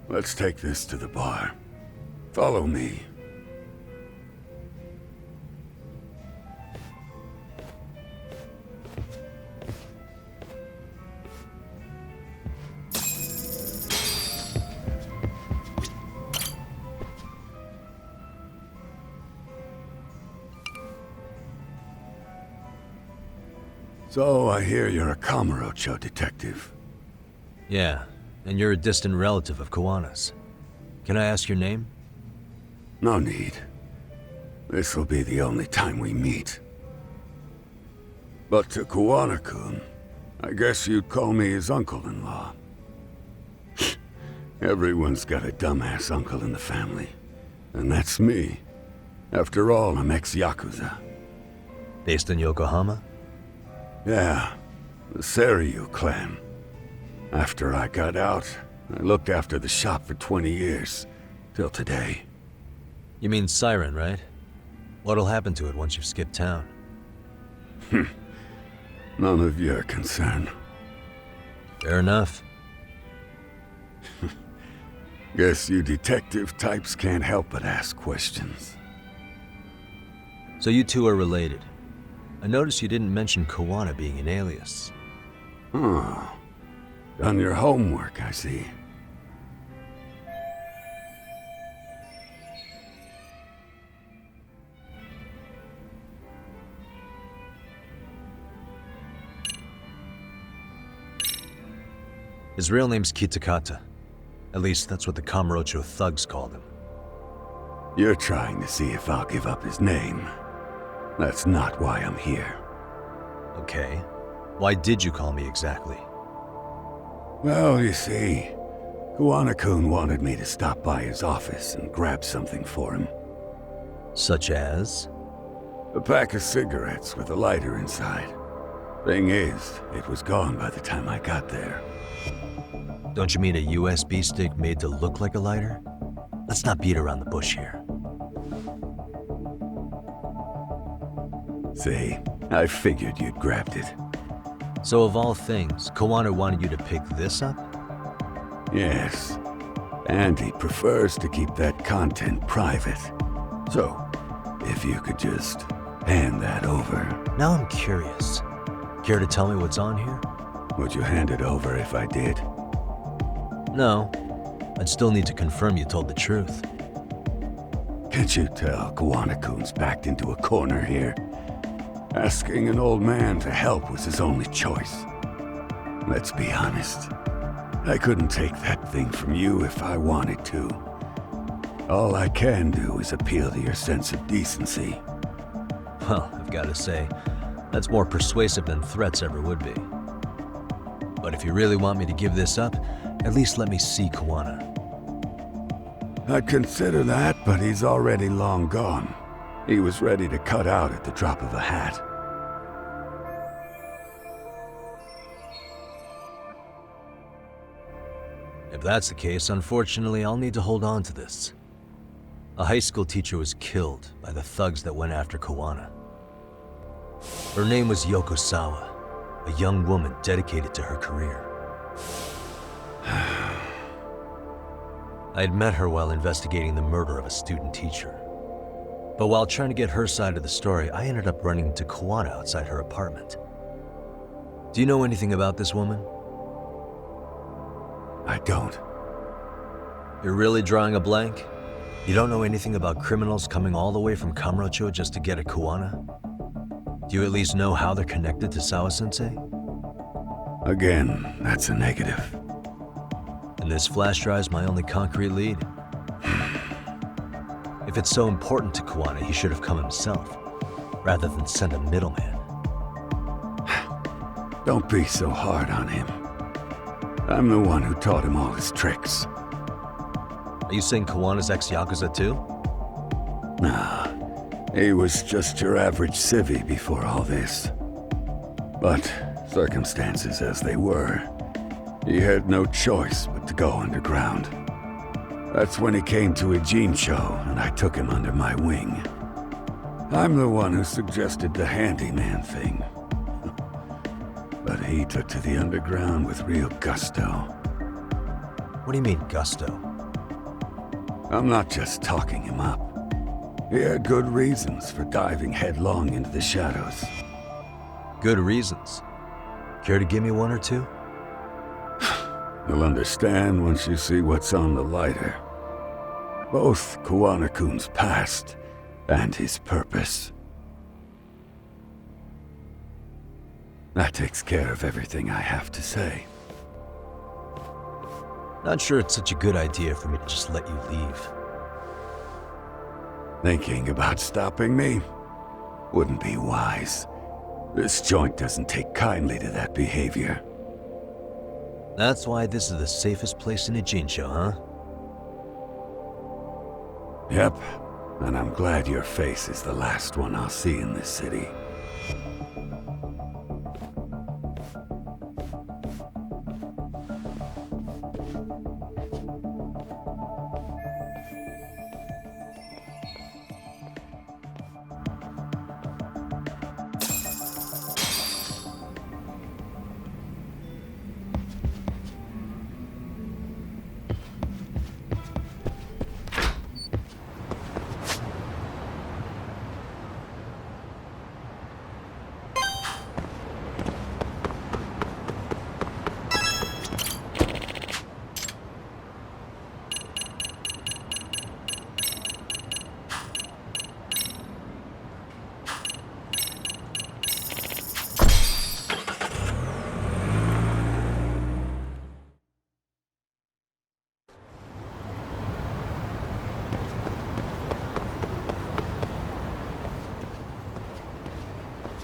Let's take this to the bar. Follow me. So, I hear you're a Kamurocho detective. Yeah, and you're a distant relative of Kawana's. Can I ask your name? No need. This'll be the only time we meet. But to Kawana-kun, I guess you'd call me his uncle-in-law. Everyone's got a dumbass uncle in the family. And that's me. After all, I'm ex-Yakuza. Based in Yokohama? Yeah, the Seiryo clan. After I got out, I looked after the shop for 20 years, till today. You mean Siren, right? What'll happen to it once you've skipped town? None of your concern. Fair enough. Guess you detective types can't help but ask questions. So you two are related. I noticed you didn't mention Kawana being an alias. Oh. Done your homework, I see. His real name's Kitakata. At least that's what the Kamurocho thugs called him. You're trying to see if I'll give up his name. That's not why I'm here. Okay. Why did you call me exactly? Well, you see, Kawana-kun wanted me to stop by his office and grab something for him. Such as? A pack of cigarettes with a lighter inside. Thing is, it was gone by the time I got there. Don't you mean a USB stick made to look like a lighter? Let's not beat around the bush here. See, I figured you'd grabbed it. So of all things, Kawana wanted you to pick this up? Yes. And he prefers to keep that content private. So, if you could just hand that over. Now I'm curious. Care to tell me what's on here? Would you hand it over if I did? No. I'd still need to confirm you told the truth. Can't you tell Kawana-kun's backed into a corner here? Asking an old man to help was his only choice. Let's be honest. I couldn't take that thing from you if I wanted to. All I can do is appeal to your sense of decency. Well, I've got to say, that's more persuasive than threats ever would be. But if you really want me to give this up, at least let me see Kawana. I'd consider that, but he's already long gone. He was ready to cut out at the drop of a hat. If that's the case, unfortunately, I'll need to hold on to this. A high school teacher was killed by the thugs that went after Kuwana. Her name was Yoko Sawa, a young woman dedicated to her career. I'd met her while investigating the murder of a student teacher. But while trying to get her side of the story, I ended up running into Kuwana outside her apartment. Do you know anything about this woman? I don't. You're really drawing a blank? You don't know anything about criminals coming all the way from Kamurocho just to get at Kuwana? Do you at least know how they're connected to Sawa-sensei? Again, that's a negative. And this flash drive's my only concrete lead. If it's so important to Kuwana, he should have come himself, rather than send a middleman. Don't be so hard on him. I'm the one who taught him all his tricks. Are you saying Kuwana's ex-Yakuza too? Nah, he was just your average civvy before all this. But circumstances as they were, he had no choice but to go underground. That's when he came to Ijincho, and I took him under my wing. I'm the one who suggested the handyman thing. But he took to the underground with real gusto. What do you mean, gusto? I'm not just talking him up. He had good reasons for diving headlong into the shadows. Good reasons? Care to give me one or two? You'll understand once you see what's on the lighter. Both Kuwana-kun's past and his purpose. That takes care of everything I have to say. Not sure it's such a good idea for me to just let you leave. Thinking about stopping me? Wouldn't be wise. This joint doesn't take kindly to that behavior. That's why this is the safest place in Ijincho, huh? Yep, and I'm glad your face is the last one I'll see in this city.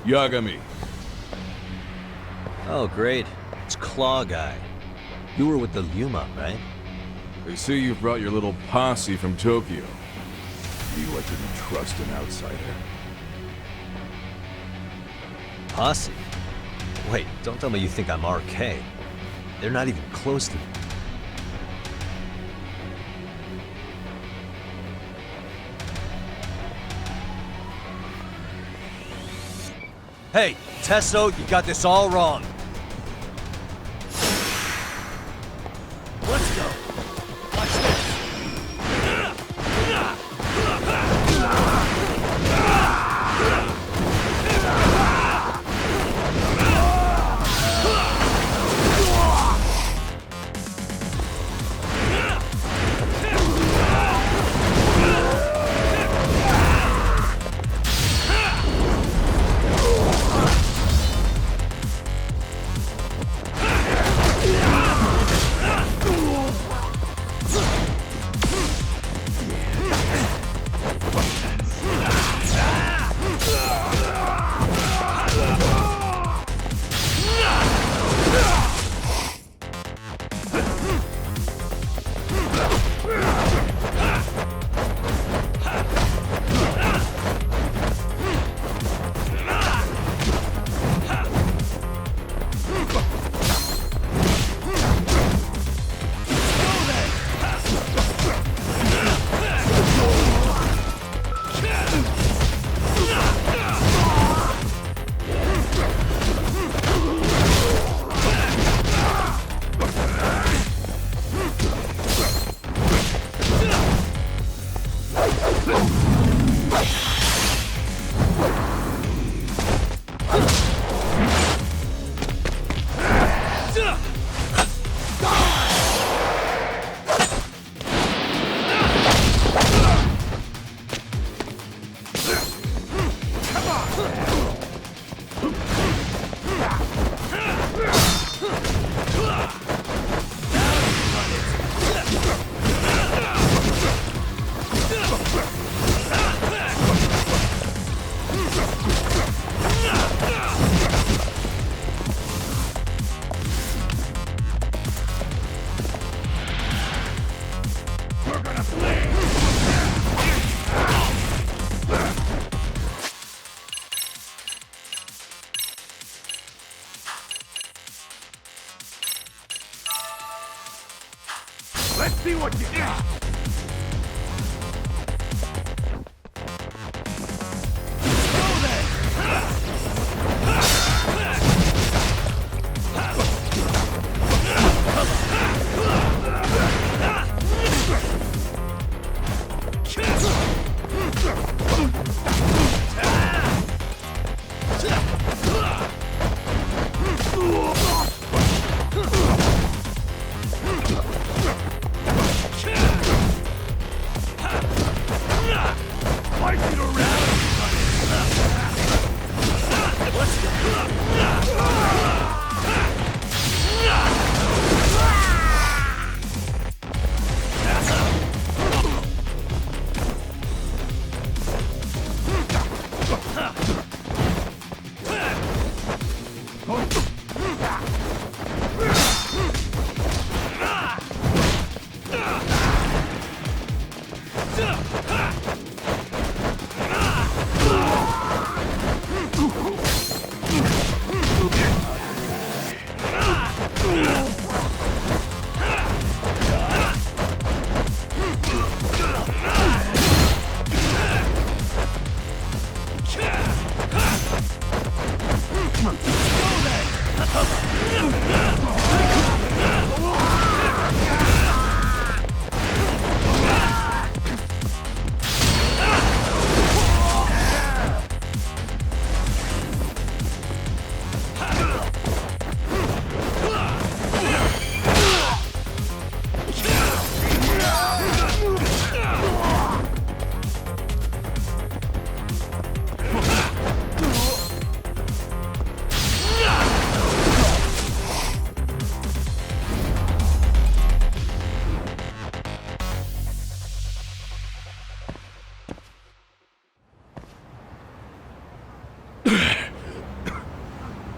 Yagami. Oh, great. It's Claw Guy. You were with the Yuma, right? They say you brought your little posse from Tokyo. You I couldn't trust an outsider. Posse? Wait, don't tell me you think I'm RK. They're not even close to me. Hey, Tesso, you got this all wrong. Let's go. Watch this. See what you got!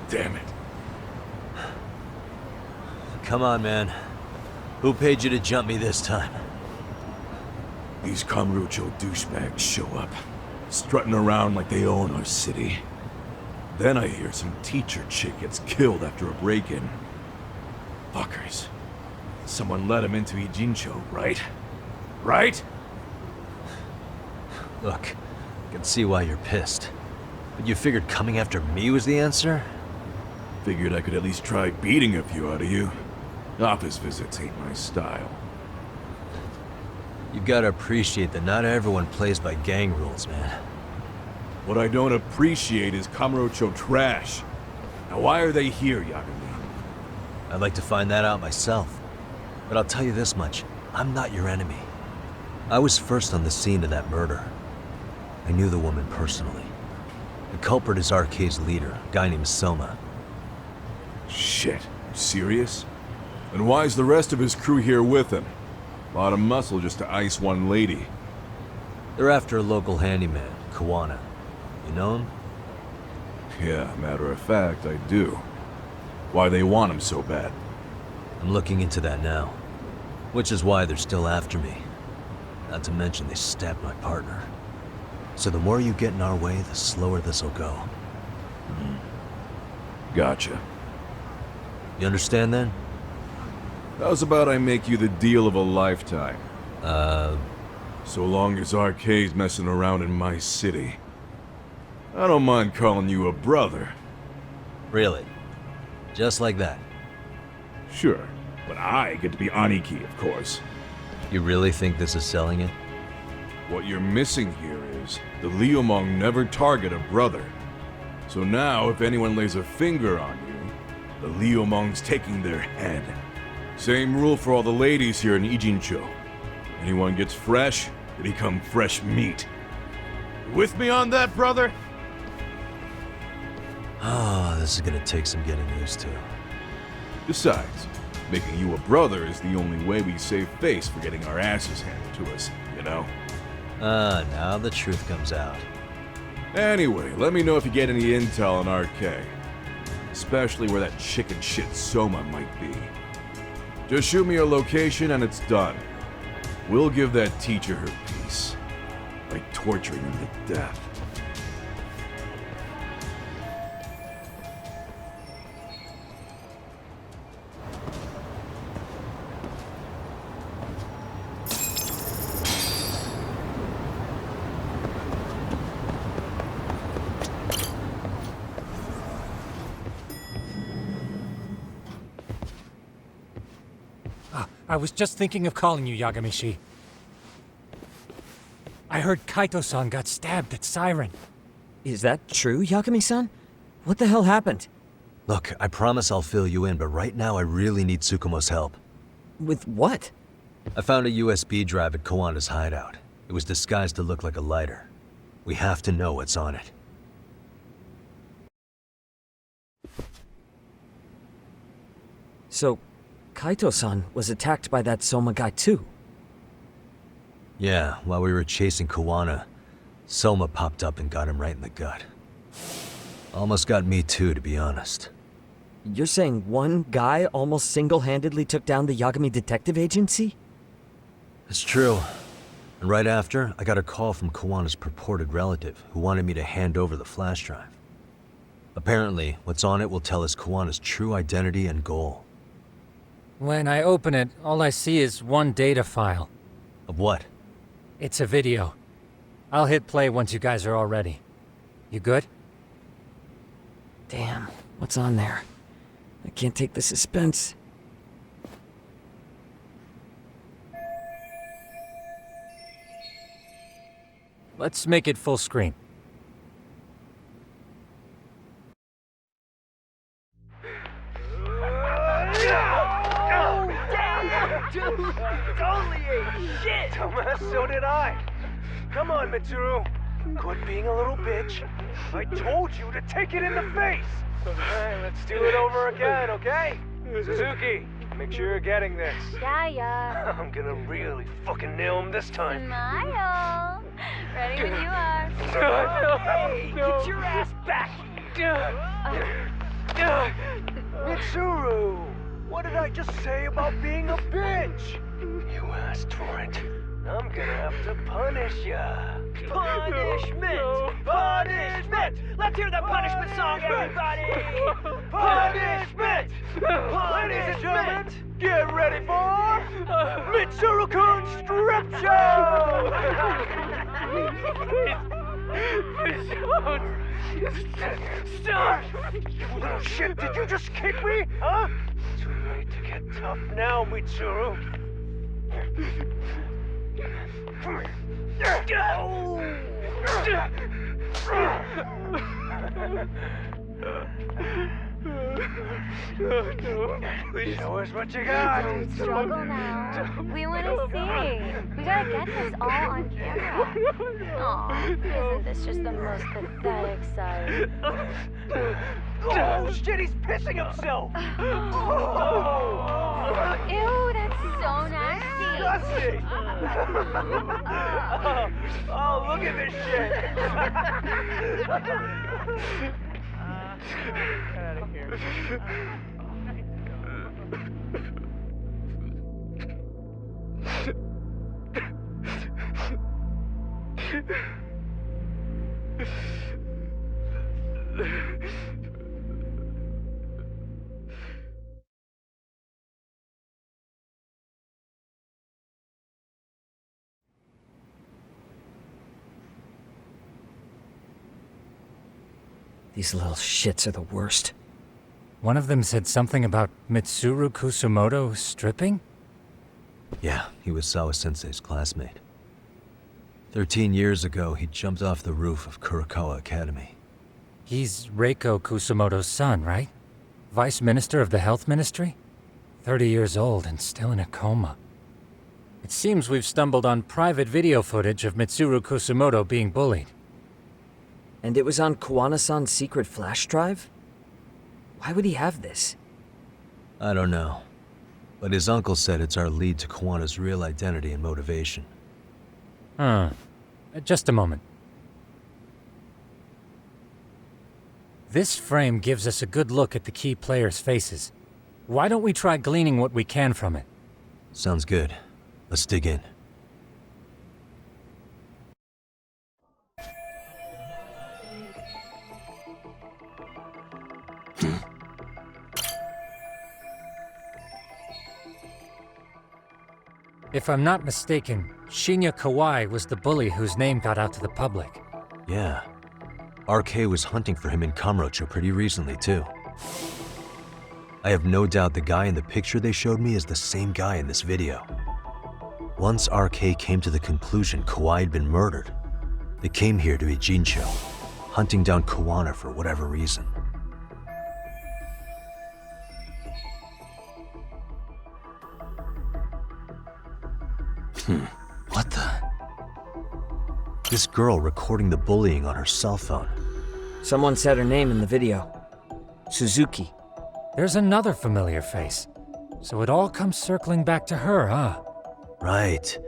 Damn it. Come on, man. Who paid you to jump me this time? These Kamurocho douchebags show up, strutting around like they own our city. Then I hear some teacher chick gets killed after a break-in. Fuckers. Someone let him into Ijincho, right? Right? Look, I can see why you're pissed. But you figured coming after me was the answer? Figured I could at least try beating a few out of you. Office visits ain't my style. You've got to appreciate that not everyone plays by gang rules, man. What I don't appreciate is Kamurocho trash. Now why are they here, Yagami? I'd like to find that out myself. But I'll tell you this much, I'm not your enemy. I was first on the scene of that murder. I knew the woman personally. The culprit is RK's leader, a guy named Soma. Shit, serious? And why's the rest of his crew here with him? Lot of muscle just to ice one lady. They're after a local handyman, Kawana. You know him? Yeah, matter of fact, I do. Why they want him so bad? I'm looking into that now. Which is why they're still after me. Not to mention they stabbed my partner. So the more you get in our way, the slower this'll go. Gotcha. You understand then? How's about I make you the deal of a lifetime? So long as RK's messing around in my city. I don't mind calling you a brother. Really? Just like that? Sure, but I get to be Aniki, of course. You really think this is selling it? What you're missing here is the Liumong never target a brother. So now, if anyone lays a finger on you, the Liumong's taking their head. Same rule for all the ladies here in Ijincho. Anyone gets fresh, they become fresh meat. You with me on that, brother? Oh, this is gonna take some getting used to. Besides, making you a brother is the only way we save face for getting our asses handed to us, you know? Now the truth comes out. Anyway, let me know if you get any intel on RK. Especially where that chicken shit Soma might be. Just shoot me a location and it's done. We'll give that teacher her peace. By torturing him to death. I was just thinking of calling you, Yagamishi. I heard Kaito-san got stabbed at Siren. Is that true, Yagami-san? What the hell happened? Look, I promise I'll fill you in, but right now I really need Tsukumo's help. With what? I found a USB drive at Kawana's hideout. It was disguised to look like a lighter. We have to know what's on it. So, Kaito-san was attacked by that Soma guy too? Yeah, while we were chasing Kawana, Soma popped up and got him right in the gut. Almost got me too, to be honest. You're saying one guy almost single-handedly took down the Yagami Detective Agency? It's true. And right after, I got a call from Kawana's purported relative who wanted me to hand over the flash drive. Apparently, what's on it will tell us Kawana's true identity and goal. When I open it, all I see is one data file. Of what? It's a video. I'll hit play once you guys are all ready. You good? Damn, what's on there? I can't take the suspense. Let's make it full screen. Dude, it's only 8. Shit! Dumbass, so did I. Come on, Mitsuru. Quit being a little bitch. I told you to take it in the face. Alright, let's do it over again, okay? Suzuki, make sure you're getting this. Yeah. I'm gonna really fucking nail him this time. Smile. Ready when you are. Hey, get your ass back here. Mitsuru, what did I just say about being a bitch? You asked for it. I'm gonna have to punish ya. Punishment! Punishment! Let's hear the punishment song, everybody! Punishment! Ladies and gentlemen, get ready for Mitsuru-kun's Strip Show! Stop! You little shit, did you just kick me? Huh? Too late to get tough now, Mitsuru. Show us what you got. Don't struggle now. We want to see. We gotta get this all on camera. Aw, isn't this just the most pathetic sight? Oh shit, he's pissing himself! Ew, that's so nasty. Disgusting! Oh, look at this shit! Get out of here. These little shits are the worst. One of them said something about Mitsuru Kusumoto stripping? Yeah, he was Sawa-sensei's classmate. 13 years ago, he jumped off the roof of Kurokawa Academy. He's Reiko Kusumoto's son, right? Vice Minister of the Health Ministry? 30 years old and still in a coma. It seems we've stumbled on private video footage of Mitsuru Kusumoto being bullied. And it was on Kawana-san's secret flash drive? Why would he have this? I don't know. But his uncle said it's our lead to Kawana's real identity and motivation. Huh. Just a moment. This frame gives us a good look at the key players' faces. Why don't we try gleaning what we can from it? Sounds good. Let's dig in. If I'm not mistaken, Shinya Kawai was the bully whose name got out to the public. Yeah. RK was hunting for him in Kamurocho pretty recently, too. I have no doubt the guy in the picture they showed me is the same guy in this video. Once RK came to the conclusion Kawai had been murdered, they came here to Ijincho, hunting down Kawana for whatever reason. What the? This girl recording the bullying on her cell phone. Someone said her name in the video. Suzuki. There's another familiar face. So it all comes circling back to her, huh? Right.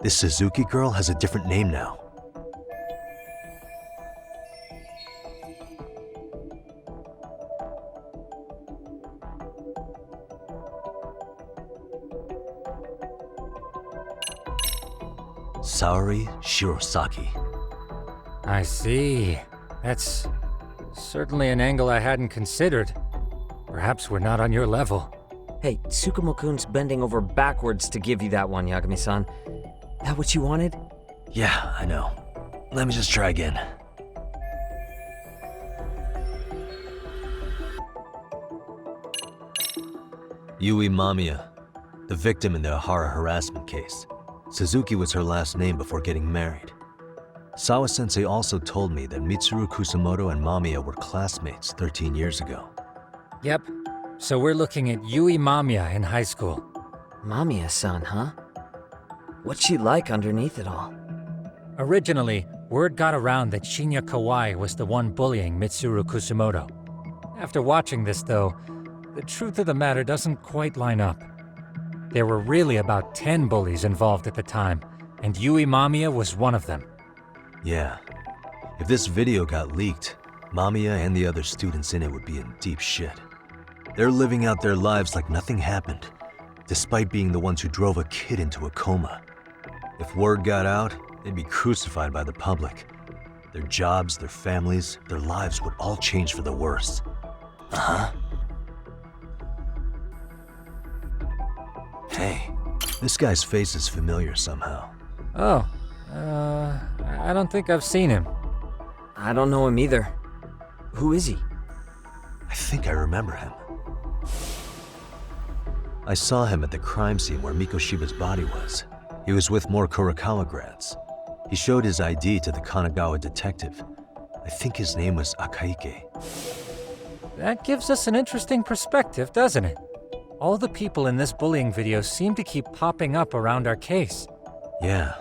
This Suzuki girl has a different name now. Saori Shirosaki. I see. That's certainly an angle I hadn't considered. Perhaps we're not on your level. Hey, Tsukumo-kun's bending over backwards to give you that one, Yagami-san. That what you wanted? Yeah, I know. Let me just try again. Yui Mamiya, the victim in the Ahara harassment case. Suzuki was her last name before getting married. Sawa-sensei also told me that Mitsuru Kusamoto and Mamiya were classmates 13 years ago. Yep. So we're looking at Yui Mamiya in high school. Mamiya-san, huh? What's she like underneath it all? Originally, word got around that Shinya Kawai was the one bullying Mitsuru Kusamoto. After watching this, though, the truth of the matter doesn't quite line up. There were really about 10 bullies involved at the time, and Yui Mamiya was one of them. Yeah. If this video got leaked, Mamiya and the other students in it would be in deep shit. They're living out their lives like nothing happened, despite being the ones who drove a kid into a coma. If word got out, they'd be crucified by the public. Their jobs, their families, their lives would all change for the worse. Uh-huh. Hey, this guy's face is familiar somehow. Oh, I don't think I've seen him. I don't know him either. Who is he? I think I remember him. I saw him at the crime scene where Mikoshiba's body was. He was with more Kurokawa grads. He showed his ID to the Kanagawa detective. I think his name was Akaike. That gives us an interesting perspective, doesn't it? All the people in this bullying video seem to keep popping up around our case. Yeah,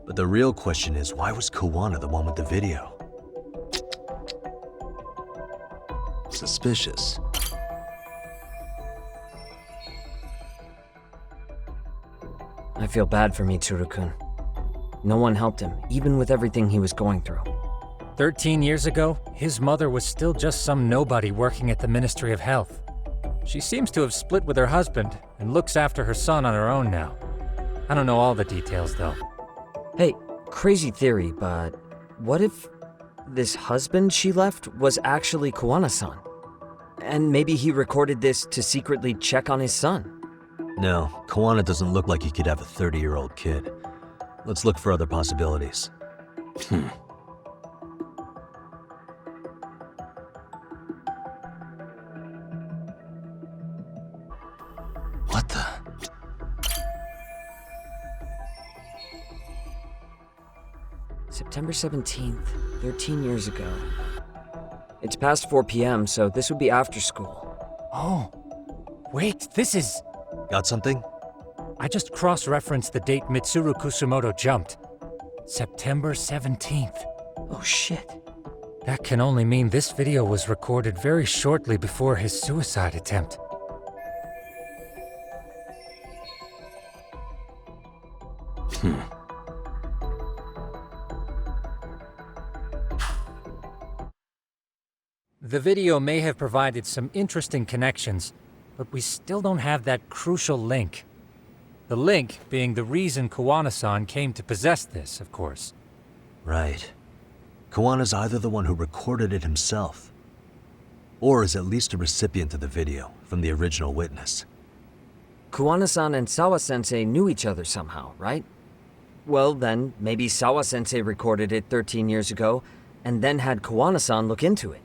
but the real question is, why was Kawana the one with the video? Suspicious. I feel bad for Mitsuru-kun. No one helped him, even with everything he was going through. 13 years ago, his mother was still just some nobody working at the Ministry of Health. She seems to have split with her husband and looks after her son on her own now. I don't know all the details, though. Hey, crazy theory, but what if this husband she left was actually Kawana-san? And maybe he recorded this to secretly check on his son? No, Kawana doesn't look like he could have a 30-year-old kid. Let's look for other possibilities. What the? September 17th, 13 years ago. It's past 4 p.m., so this would be after school. Oh, wait, this is... Got something? I just cross-referenced the date Mitsuru Kusamoto jumped. September 17th. Oh shit. That can only mean this video was recorded very shortly before his suicide attempt. The video may have provided some interesting connections, but we still don't have that crucial link. The link being the reason Kawana-san came to possess this, of course. Right. Kawana's either the one who recorded it himself, or is at least a recipient of the video from the original witness. Kawana-san and Sawa-sensei knew each other somehow, right? Well then, maybe Sawa-sensei recorded it 13 years ago, and then had Kawana-san look into it,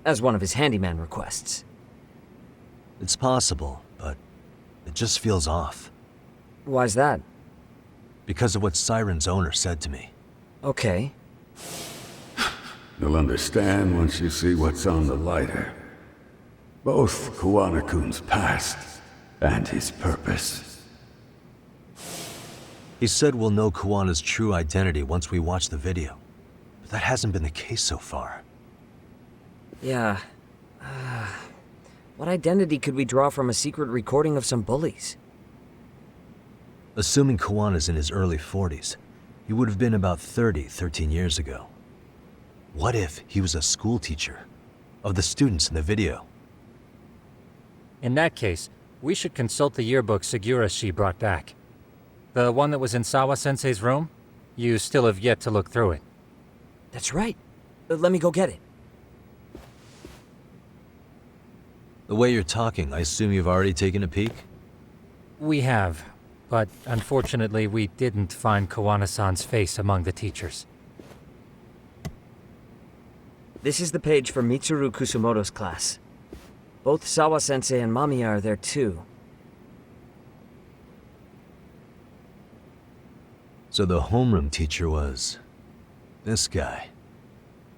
as one of his handyman requests. It's possible, but it just feels off. Why's that? Because of what Siren's owner said to me. Okay. You'll understand once you see what's on the lighter. Both Kuwana-kun's past and his purpose. He said we'll know Kuwana's true identity once we watch the video. But that hasn't been the case so far. Yeah. What identity could we draw from a secret recording of some bullies? Assuming Kuwana's in his early 40s, he would have been about 13 years ago. What if he was a school teacher of the students in the video? In that case, we should consult the yearbook Segura-shi brought back. The one that was in Sawa-sensei's room? You still have yet to look through it. That's right. Let me go get it. The way you're talking, I assume you've already taken a peek? We have, but unfortunately we didn't find Kuwana-san's face among the teachers. This is the page for Mitsuru Kusumoto's class. Both Sawa-sensei and Mamiya are there too. So the homeroom teacher was... this guy.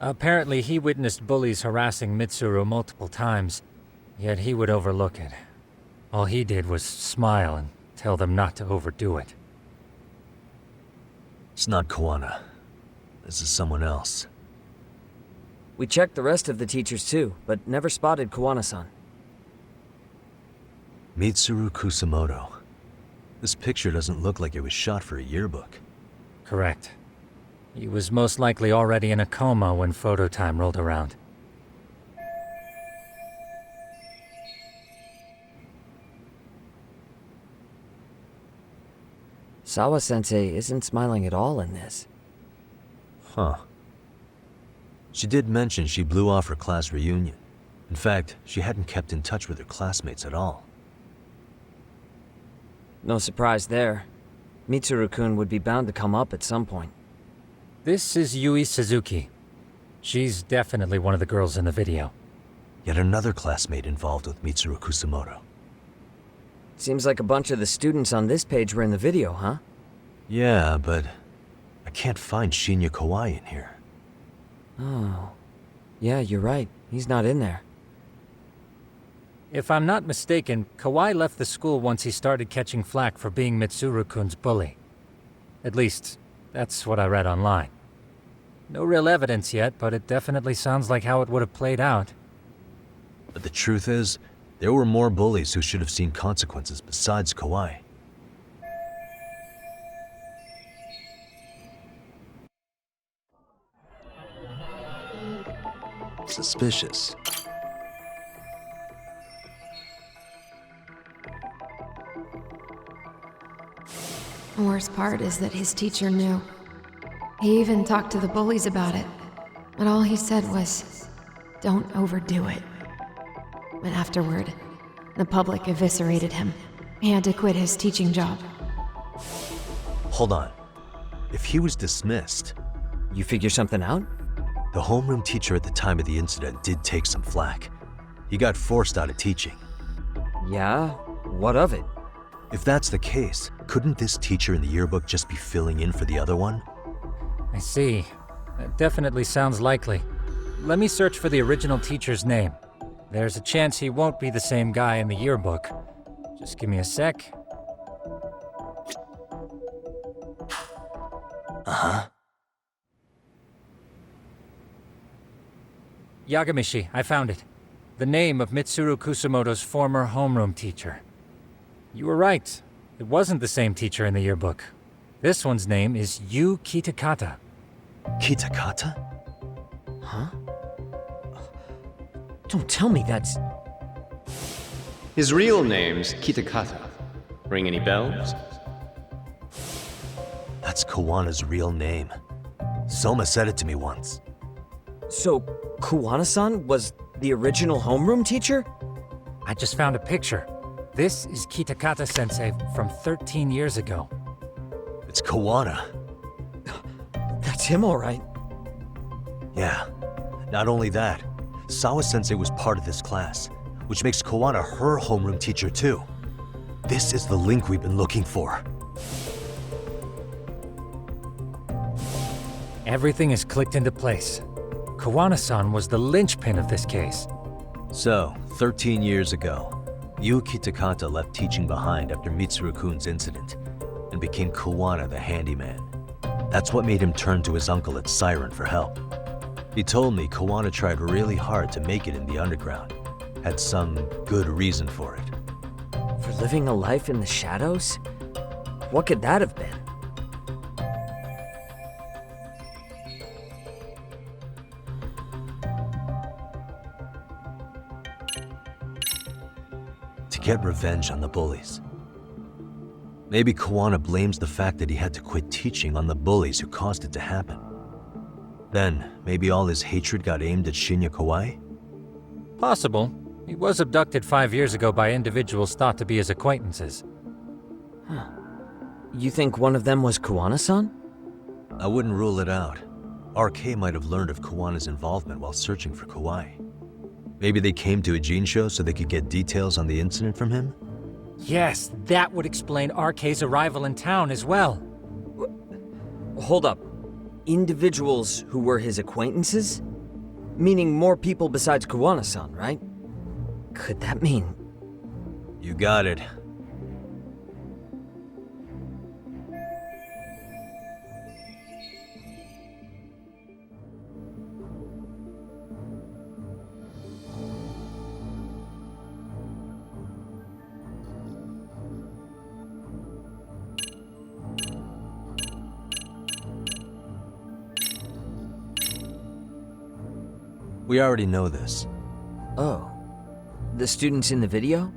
Apparently he witnessed bullies harassing Mitsuru multiple times, yet he would overlook it. All he did was smile and tell them not to overdo it. It's not Kuwana. This is someone else. We checked the rest of the teachers too, but never spotted Kuwana-san. Mitsuru Kusumoto. This picture doesn't look like it was shot for a yearbook. Correct. He was most likely already in a coma when photo time rolled around. Sawa-sensei isn't smiling at all in this. Huh. She did mention she blew off her class reunion. In fact, she hadn't kept in touch with her classmates at all. No surprise there. Mitsuru-kun would be bound to come up at some point. This is Yui Suzuki. She's definitely one of the girls in the video. Yet another classmate involved with Mitsuru Kusumoto. Seems like a bunch of the students on this page were in the video, huh? Yeah, but I can't find Shinya Kawai in here. Oh. Yeah, you're right. He's not in there. If I'm not mistaken, Kawai left the school once he started catching flack for being Mitsuru-kun's bully. At least, that's what I read online. No real evidence yet, but it definitely sounds like how it would have played out. But the truth is, there were more bullies who should have seen consequences besides Kawai. Suspicious. The worst part is that his teacher knew. He even talked to the bullies about it. But all he said was, don't overdo it. But afterward, the public eviscerated him. He had to quit his teaching job. Hold on. If he was dismissed... You figure something out? The homeroom teacher at the time of the incident did take some flack. He got forced out of teaching. Yeah? What of it? If that's the case, couldn't this teacher in the yearbook just be filling in for the other one? I see. That definitely sounds likely. Let me search for the original teacher's name. There's a chance he won't be the same guy in the yearbook. Just give me a sec. Uh-huh. Yagamishi, I found it. The name of Mitsuru Kusumoto's former homeroom teacher. You were right. It wasn't the same teacher in the yearbook. This one's name is Yu Kitakata. Kitakata? Huh? Don't tell me that's... His real name's Kitakata. Ring any bells? That's Kawana's real name. Soma said it to me once. So, Kuwana-san was the original homeroom teacher? I just found a picture. This is Kitakata-sensei from 13 years ago. It's Kawana. That's him, all right. Yeah. Not only that, Sawa-sensei was part of this class. which makes Kawana her homeroom teacher too. This is the link we've been looking for. Everything is clicked into place. Kawana-san was the linchpin of this case. So, 13 years ago, Yuki Takata left teaching behind after Mitsuru-kun's incident and became Kawana the handyman. That's what made him turn to his uncle at Siren for help. He told me Kawana tried really hard to make it in the underground. Had some good reason for it. For living a life in the shadows? What could that have been? To get revenge on the bullies. Maybe Kawana blames the fact that he had to quit teaching on the bullies who caused it to happen. Then, maybe all his hatred got aimed at Shinya Kawai? Possible. He was abducted 5 years ago by individuals thought to be his acquaintances. Huh. You think one of them was Kawana-san? I wouldn't rule it out. RK might have learned of Kawana's involvement while searching for Kawai. Maybe they came to Ijincho so they could get details on the incident from him? Yes, that would explain RK's arrival in town as well. Hold up. Individuals who were his acquaintances? Meaning more people besides Kawana-san, right? Could that mean... You got it. We already know this. Oh. The students in the video?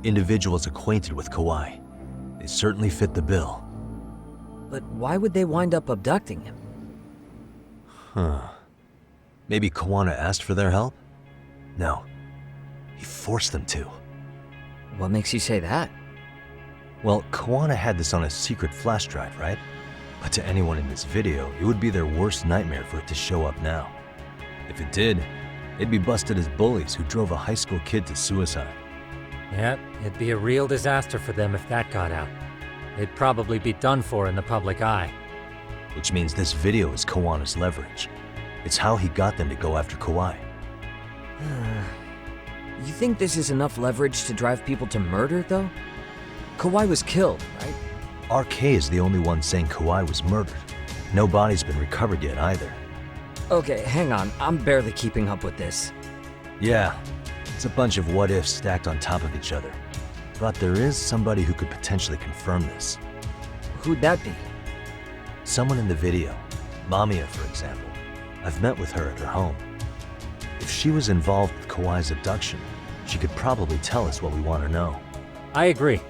Individuals acquainted with Kawai. They certainly fit the bill. But why would they wind up abducting him? Huh. Maybe Kawana asked for their help? No. He forced them to. What makes you say that? Well, Kawana had this on a secret flash drive, right? But to anyone in this video, it would be their worst nightmare for it to show up now. If it did, they'd be busted as bullies who drove a high school kid to suicide. Yep, it'd be a real disaster for them if that got out. They'd probably be done for in the public eye. Which means this video is Kawana's leverage. It's how he got them to go after Kawai. You think this is enough leverage to drive people to murder, though? Kawai was killed, right? RK is the only one saying Kawai was murdered. No body's been recovered yet either. Okay, hang on. I'm barely keeping up with this. Yeah, it's a bunch of what-ifs stacked on top of each other. But there is somebody who could potentially confirm this. Who'd that be? Someone in the video. Mamiya, for example. I've met with her at her home. If she was involved with Kawai's abduction, she could probably tell us what we want to know. I agree.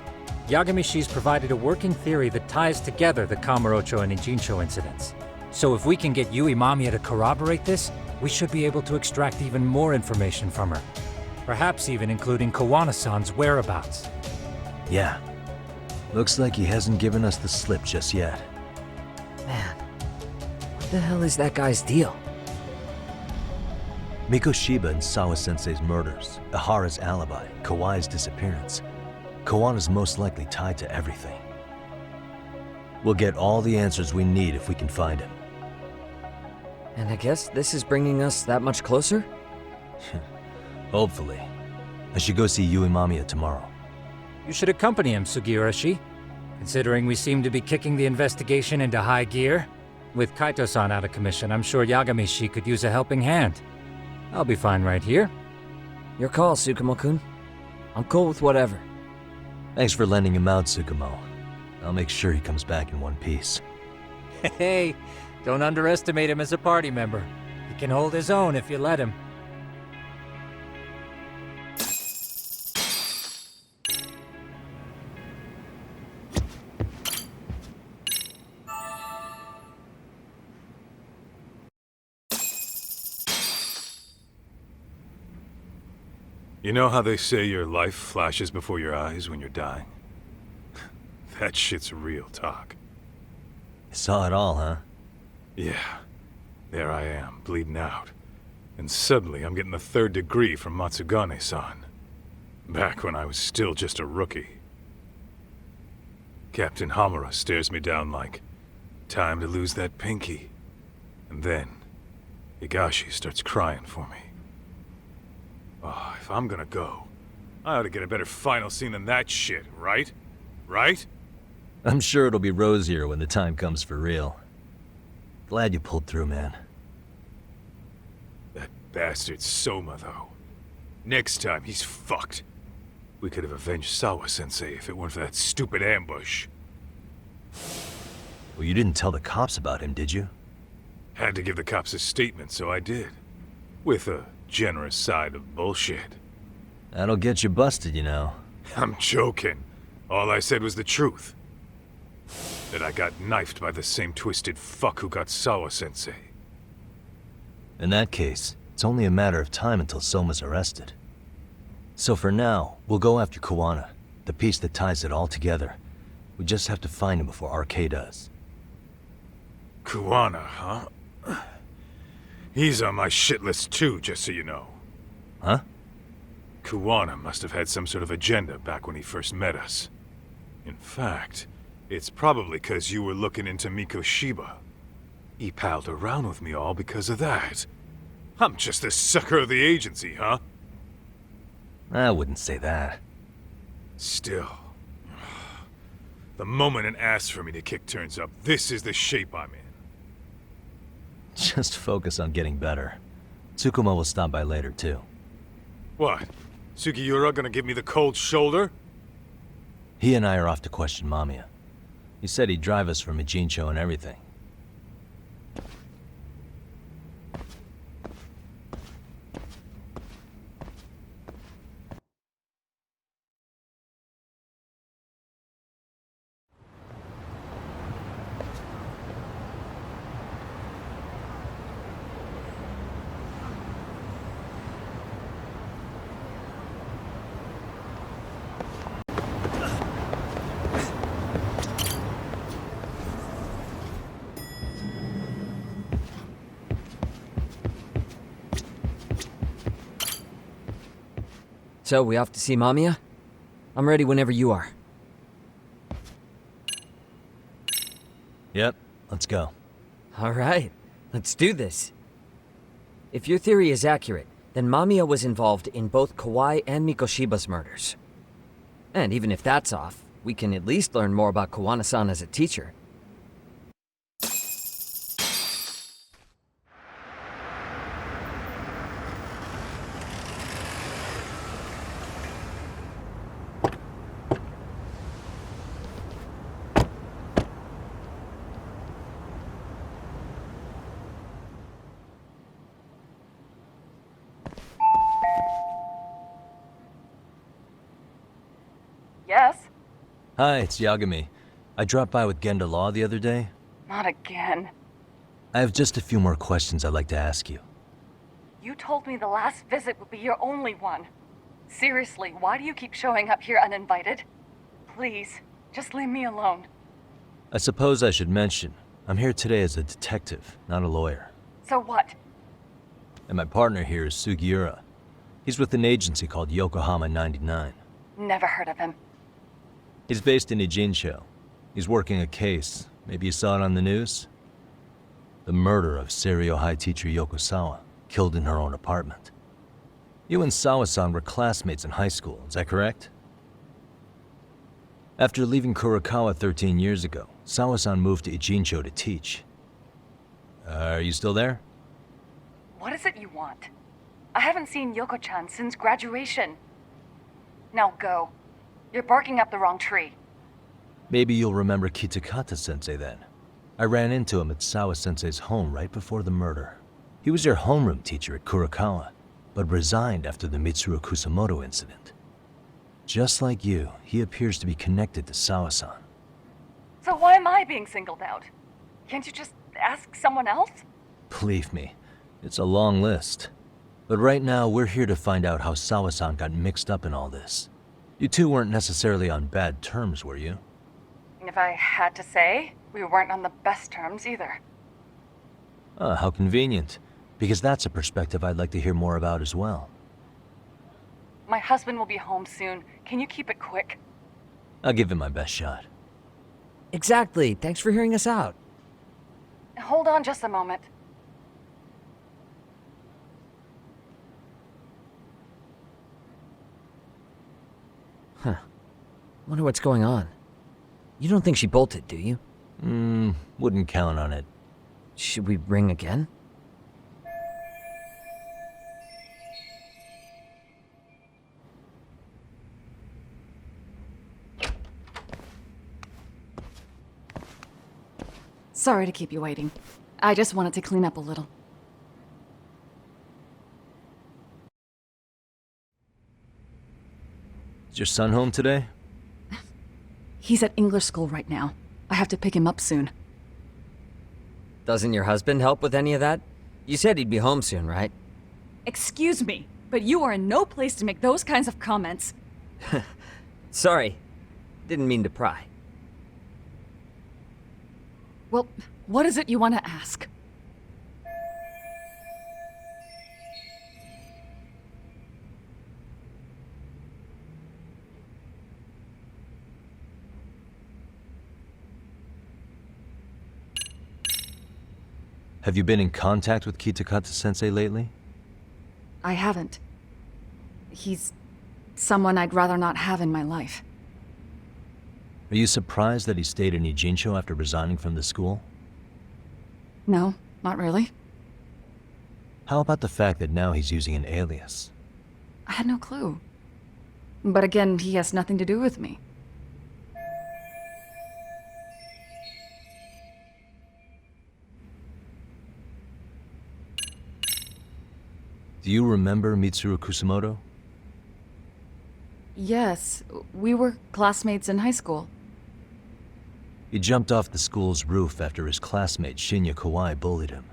Yagamishi's provided a working theory that ties together the Kamurocho and Ijincho incidents. So if we can get Yui Mamiya to corroborate this, we should be able to extract even more information from her. Perhaps even including Kawana-san's whereabouts. Yeah. Looks like he hasn't given us the slip just yet. Man, what the hell is that guy's deal? Mikoshiba and Sawa-sensei's murders, Ihara's alibi, Kawai's disappearance. Kawana's most likely tied to everything. We'll get all the answers we need if we can find him. And I guess this is bringing us that much closer? Hopefully. I should go see Yui Mamiya tomorrow. You should accompany him, Sugiurashi. Considering we seem to be kicking the investigation into high gear. With Kaito-san out of commission, I'm sure Yagamishi could use a helping hand. I'll be fine right here. Your call, Tsukumo-kun. I'm cool with whatever. Thanks for lending him out, Tsukumo. I'll make sure he comes back in one piece. Hey, don't underestimate him as a party member. He can hold his own if you let him. You know how they say your life flashes before your eyes when you're dying? That shit's real talk. You saw it all, huh? Yeah. There I am, bleeding out. And suddenly I'm getting the 3rd degree from Matsugane-san. Back when I was still just a rookie. Captain Hamura stares me down like, time to lose that pinky. And then, Higashi starts crying for me. Oh, if I'm gonna go, I ought to get a better final scene than that shit, right? Right? I'm sure it'll be rosier when the time comes for real. Glad you pulled through, man. That bastard Soma, though. Next time, he's fucked. We could have avenged Sawa-sensei if it weren't for that stupid ambush. Well, you didn't tell the cops about him, did you? Had to give the cops a statement, so I did. With a generous side of bullshit. That'll get you busted, you know. I'm joking. All I said was the truth. That I got knifed by the same twisted fuck who got Sawa-sensei. In that case, it's only a matter of time until Soma's arrested. So for now, we'll go after Kuwana, the piece that ties it all together. We just have to find him before RK does. Kuwana, huh? He's on my shit list too, just so you know. Huh? Kuwana must have had some sort of agenda back when he first met us. In fact, it's probably because you were looking into Mikoshiba. He palled around with me all because of that. I'm just a sucker of the agency, huh? I wouldn't say that. Still. The moment an ass for me to kick turns up, this is the shape I'm in. Just focus on getting better. Tsukuma will stop by later, too. What? Sugiura gonna give me the cold shoulder? He and I are off to question Mamiya. He said he'd drive us from Ijincho and everything. So, we off to see Mamiya? I'm ready whenever you are. Yep, let's go. Alright, let's do this. If your theory is accurate, then Mamiya was involved in both Kawai and Mikoshiba's murders. And even if that's off, we can at least learn more about Kuwana-san as a teacher. Yes? Hi, it's Yagami. I dropped by with Genda Law the other day. Not again. I have just a few more questions I'd like to ask you. You told me the last visit would be your only one. Seriously, why do you keep showing up here uninvited? Please, just leave me alone. I suppose I should mention, I'm here today as a detective, not a lawyer. So what? And my partner here is Sugiura. He's with an agency called Yokohama 99. Never heard of him. He's based in Ijincho. He's working a case. Maybe you saw it on the news? The murder of Seiryo High teacher Yokosawa, killed in her own apartment. You and Sawa-san were classmates in high school, is that correct? After leaving Kurokawa 13 years ago, Sawa-san moved to Ijincho to teach. Are you still there? What is it you want? I haven't seen Yoko-chan since graduation. Now go. You're barking up the wrong tree. Maybe you'll remember Kitakata-sensei then. I ran into him at Sawa-sensei's home right before the murder. He was your homeroom teacher at Kurokawa, but resigned after the Mitsuru Kusamoto incident. Just like you, he appears to be connected to Sawa-san. So why am I being singled out? Can't you just ask someone else? Believe me, it's a long list. But right now, we're here to find out how Sawa-san got mixed up in all this. You two weren't necessarily on bad terms, were you? If I had to say, we weren't on the best terms either. How convenient. Because that's a perspective I'd like to hear more about as well. My husband will be home soon. Can you keep it quick? I'll give it my best shot. Exactly. Thanks for hearing us out. Hold on just a moment. Huh. Wonder what's going on. You don't think she bolted, do you? Wouldn't count on it. Should we ring again? Sorry to keep you waiting. I just wanted to clean up a little. Is your son home today? He's at English school right now. I have to pick him up soon. Doesn't your husband help with any of that? You said he'd be home soon, right? Excuse me, but you are in no place to make those kinds of comments. Sorry. Didn't mean to pry. Well, what is it you want to ask? Have you been in contact with Kitakata-sensei lately? I haven't. He's someone I'd rather not have in my life. Are you surprised that he stayed in Ijincho after resigning from the school? No, not really. How about the fact that now he's using an alias? I had no clue. But again, he has nothing to do with me. Do you remember Mitsuru Kusumoto? Yes, we were classmates in high school. He jumped off the school's roof after his classmate Shinya Kawai bullied him.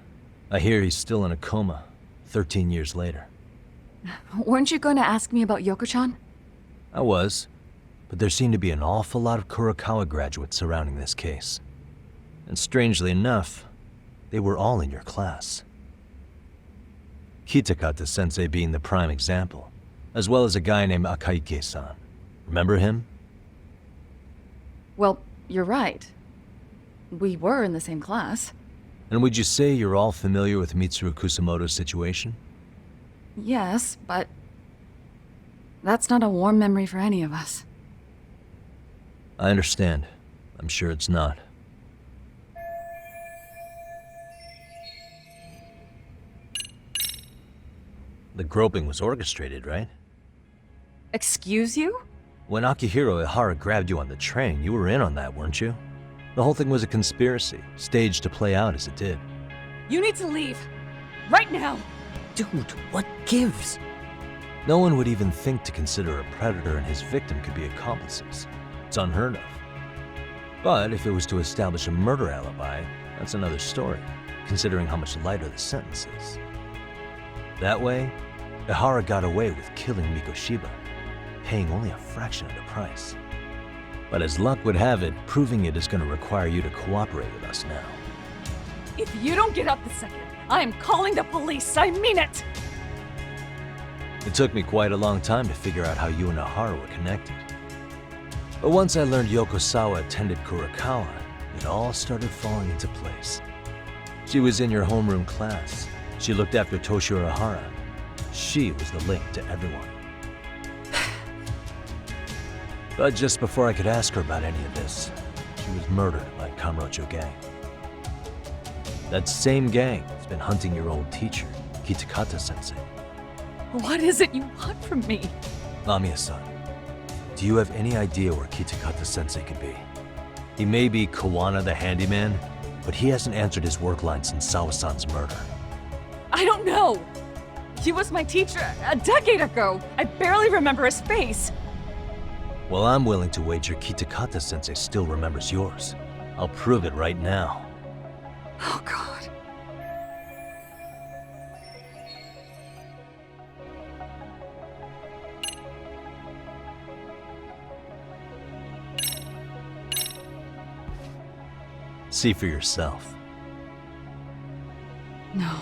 I hear he's still in a coma, 13 years later. Weren't you going to ask me about Yoko-chan? I was, but there seemed to be an awful lot of Kurokawa graduates surrounding this case. And strangely enough, they were all in your class. Kitakata-sensei being the prime example, as well as a guy named Akaike-san. Remember him? Well, you're right. We were in the same class. And would you say you're all familiar with Mitsuru Kusumoto's situation? Yes, but that's not a warm memory for any of us. I understand. I'm sure it's not. The groping was orchestrated, right? Excuse you? When Akihiro Ihara grabbed you on the train, you were in on that, weren't you? The whole thing was a conspiracy, staged to play out as it did. You need to leave. Right now. Dude, what gives? No one would even think to consider a predator and his victim could be accomplices. It's unheard of. But if it was to establish a murder alibi, that's another story, considering how much lighter the sentence is. That way, Ihara got away with killing Mikoshiba, paying only a fraction of the price. But as luck would have it, proving it is going to require you to cooperate with us now. If you don't get up this second, I am calling the police. I mean it! It took me quite a long time to figure out how you and Ahara were connected. But once I learned Yokosawa attended Kurokawa, it all started falling into place. She was in your homeroom class. She looked after Toshiro Ihara. She was the link to everyone. But just before I could ask her about any of this, she was murdered by Kamurocho gang. That same gang has been hunting your old teacher, Kitakata-sensei. What is it you want from me? Amiya-san, do you have any idea where Kitakata-sensei could be? He may be Kawana the handyman, but he hasn't answered his work line since Sawa-san's murder. I don't know. He was my teacher a decade ago. I barely remember his face. Well, I'm willing to wager Kitakata-sensei still remembers yours. I'll prove it right now. Oh, God. See for yourself. No.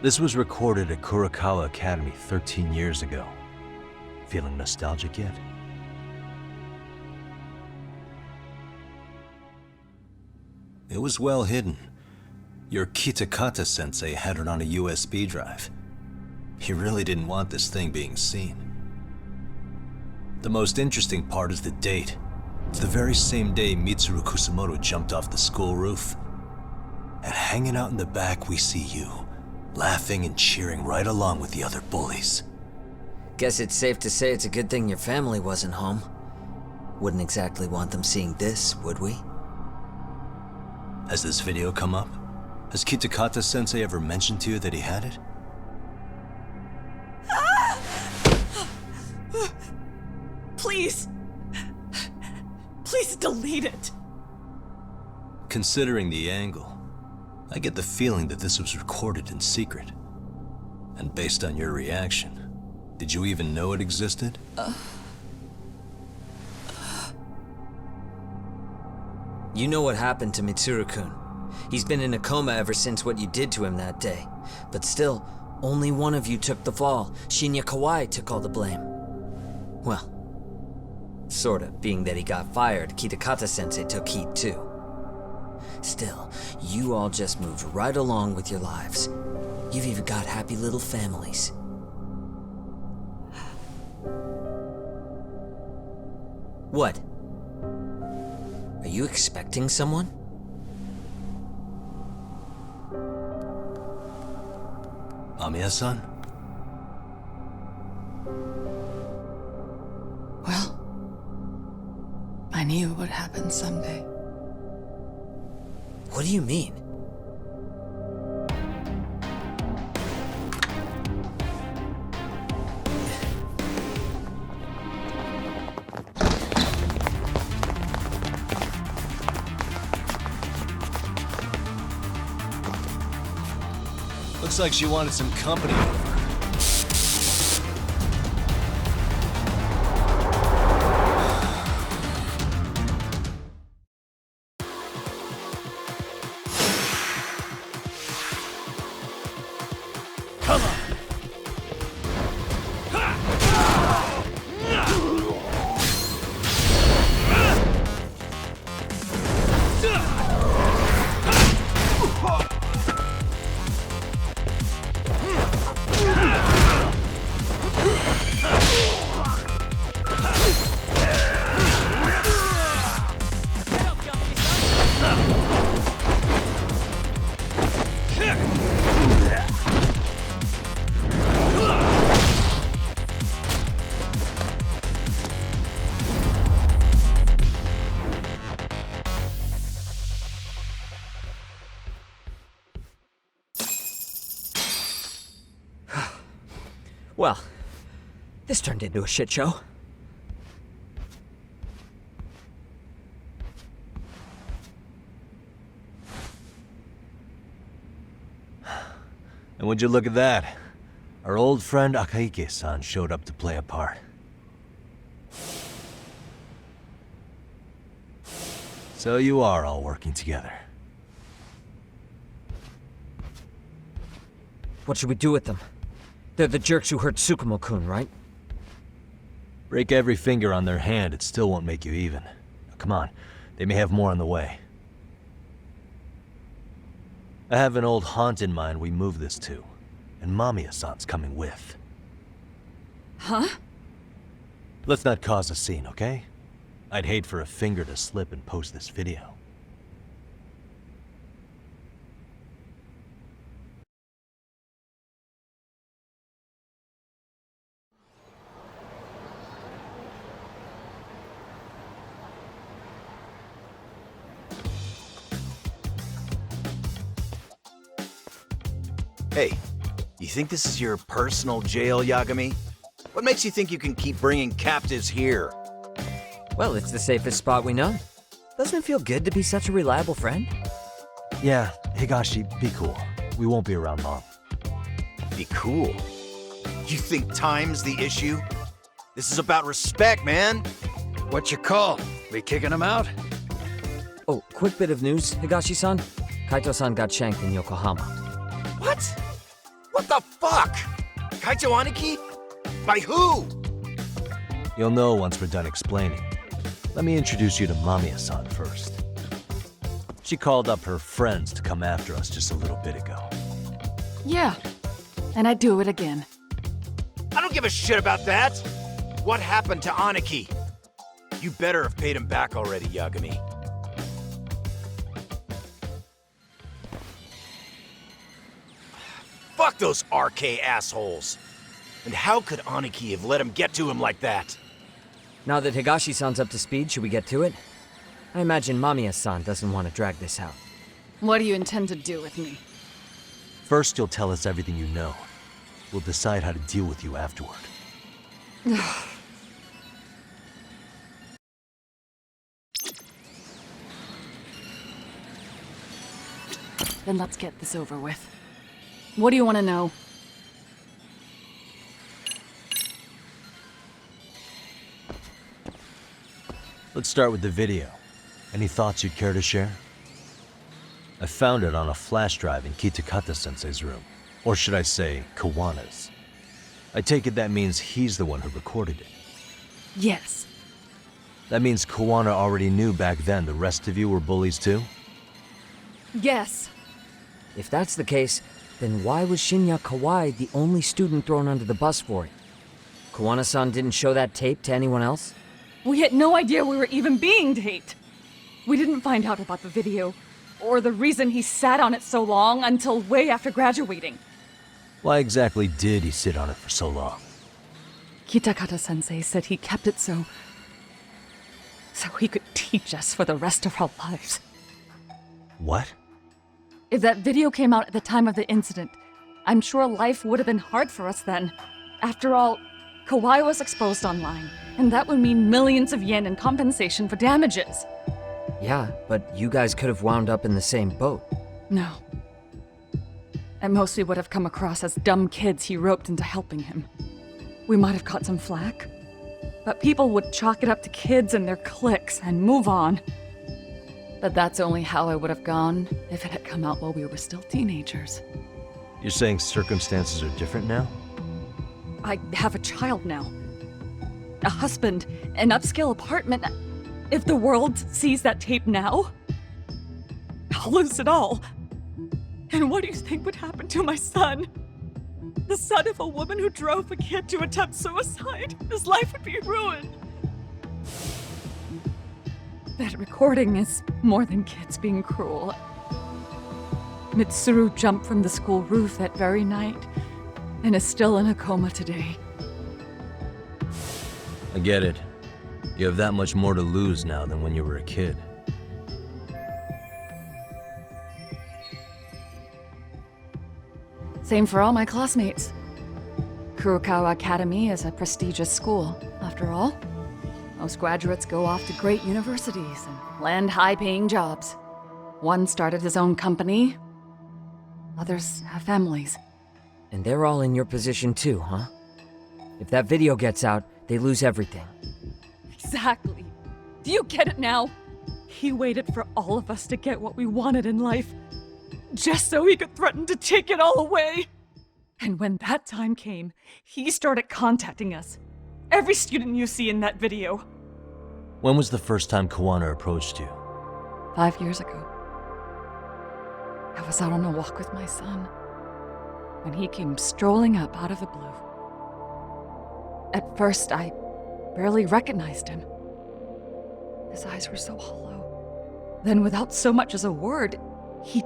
This was recorded at Kurokawa Academy 13 years ago. If Feeling nostalgic yet? It was well hidden. Your Kitakata-sensei had it on a USB drive. He really didn't want this thing being seen. The most interesting part is the date. It's the very same day Mitsuru Kusumoto jumped off the school roof. And hanging out in the back, we see you, laughing and cheering right along with the other bullies. Guess it's safe to say it's a good thing your family wasn't home. Wouldn't exactly want them seeing this, would we? Has this video come up? Has Kitakata-sensei ever mentioned to you that he had it? Please. Please delete it. Considering the angle, I get the feeling that this was recorded in secret. And based on your reaction, did you even know it existed? You know what happened to Mitsuru-kun. He's been in a coma ever since what you did to him that day. But still, only one of you took the fall. Shinya Kawai took all the blame. Well, sorta, being that he got fired, Kitakata-sensei took heat too. Still, you all just moved right along with your lives. You've even got happy little families. What? Are you expecting someone? Amiya-san? Well, I knew it would happen someday. What do you mean? Looks like she wanted some company over. Well, this turned into a shit show. And would you look at that? Our old friend Akaike-san showed up to play a part. So you are all working together. What should we do with them? They're the jerks who hurt Tsukumo-kun, right? Break every finger on their hand, it still won't make you even. Now, come on, they may have more on the way. I have an old haunt in mind we move this to, and Mamiya-san's coming with. Huh? Let's not cause a scene, okay? I'd hate for a finger to slip and post this video. Hey, you think this is your personal jail, Yagami? What makes you think you can keep bringing captives here? Well, it's the safest spot we know. Doesn't it feel good to be such a reliable friend? Yeah, Higashi, be cool. We won't be around long. Be cool? You think time's the issue? This is about respect, man. What you call? We kicking him out? Oh, quick bit of news, Higashi-san. Kaito-san got shanked in Yokohama. What? What the fuck? Kaito Aniki? By who? You'll know once we're done explaining. Let me introduce you to Mamiya-san first. She called up her friends to come after us just a little bit ago. Yeah, and I'd do it again. I don't give a shit about that! What happened to Aniki? You better have paid him back already, Yagami. Fuck those RK assholes! And how could Aniki have let him get to him like that? Now that Higashi-san's up to speed, should we get to it? I imagine Mamiya-san doesn't want to drag this out. What do you intend to do with me? First, you'll tell us everything you know. We'll decide how to deal with you afterward. Then let's get this over with. What do you want to know? Let's start with the video. Any thoughts you'd care to share? I found it on a flash drive in Kitakata-sensei's room. Or should I say, Kawana's. I take it that means he's the one who recorded it. Yes. That means Kawana already knew back then the rest of you were bullies too? Yes. If that's the case, then why was Shinya Kawai the only student thrown under the bus for it? Kawana-san didn't show that tape to anyone else? We had no idea we were even being taped. We didn't find out about the video, or the reason he sat on it so long until way after graduating. Why exactly did he sit on it for so long? Kitakata-sensei said he kept it so he could teach us for the rest of our lives. What? If that video came out at the time of the incident, I'm sure life would have been hard for us then. After all, Kawai was exposed online, and that would mean millions of yen in compensation for damages. Yeah, but you guys could have wound up in the same boat. No. At most, we would have come across as dumb kids he roped into helping him. We might have caught some flack, but people would chalk it up to kids and their cliques and move on. But that's only how I would have gone if it had come out while we were still teenagers. You're saying circumstances are different now? I have a child now. A husband, an upscale apartment. If the world sees that tape now, I'll lose it all. And what do you think would happen to my son? The son of a woman who drove a kid to attempt suicide. His life would be ruined. That recording is more than kids being cruel. Mitsuru jumped from the school roof that very night and is still in a coma today. I get it. You have that much more to lose now than when you were a kid. Same for all my classmates. Kurokawa Academy is a prestigious school, after all. Most graduates go off to great universities and land high-paying jobs. One started his own company. Others have families. And they're all in your position too, huh? If that video gets out, they lose everything. Exactly. Do you get it now? He waited for all of us to get what we wanted in life, just so he could threaten to take it all away. And when that time came, he started contacting us. Every student you see in that video. When was the first time Kawana approached you? 5 years ago. I was out on a walk with my son when he came strolling up out of the blue. At first, I barely recognized him. His eyes were so hollow. Then, without so much as a word, he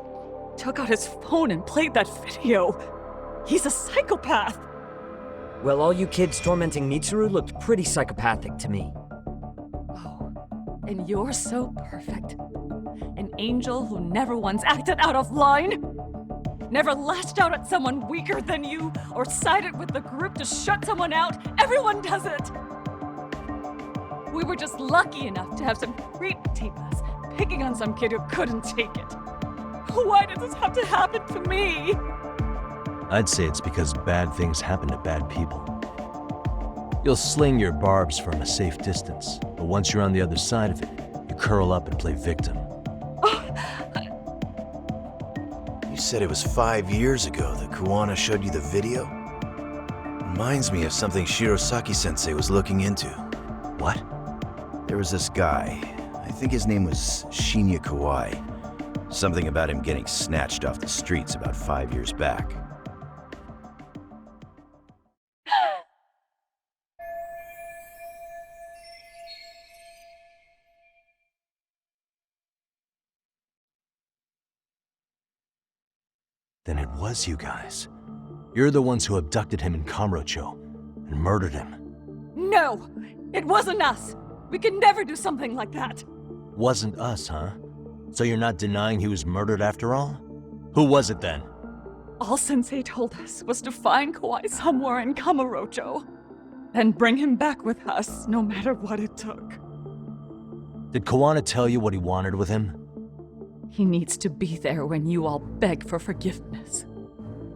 took out his phone and played that video. He's a psychopath. Well, all you kids tormenting Mitsuru looked pretty psychopathic to me. Oh, and you're so perfect. An angel who never once acted out of line. Never lashed out at someone weaker than you, or sided with the group to shut someone out. Everyone does it. We were just lucky enough to have some creep tape us, picking on some kid who couldn't take it. Why did this have to happen to me? I'd say it's because bad things happen to bad people. You'll sling your barbs from a safe distance, but once you're on the other side of it, you curl up and play victim. You said it was 5 years ago that Kawana showed you the video? Reminds me of something Shirosaki-sensei was looking into. What? There was this guy. I think his name was Shinya Kawai. Something about him getting snatched off the streets about 5 years back. Then it was you guys. You're the ones who abducted him in Kamurocho and murdered him. No! It wasn't us! We could never do something like that! Wasn't us, huh? So you're not denying he was murdered after all? Who was it then? All Sensei told us was to find Kawai somewhere in Kamurocho, and bring him back with us, no matter what it took. Did Kawana tell you what he wanted with him? He needs to be there when you all beg for forgiveness.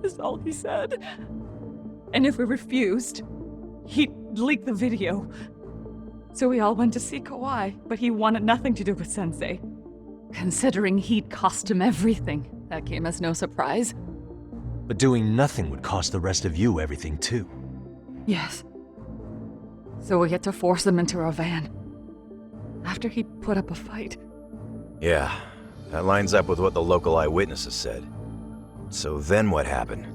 Is all he said. And if we refused, he'd leak the video. So we all went to see Kawai, but he wanted nothing to do with Sensei. Considering he'd cost him everything, that came as no surprise. But doing nothing would cost the rest of you everything too. Yes. So we had to force him into our van. After he'd put up a fight. Yeah, that lines up with what the local eyewitnesses said. So then what happened?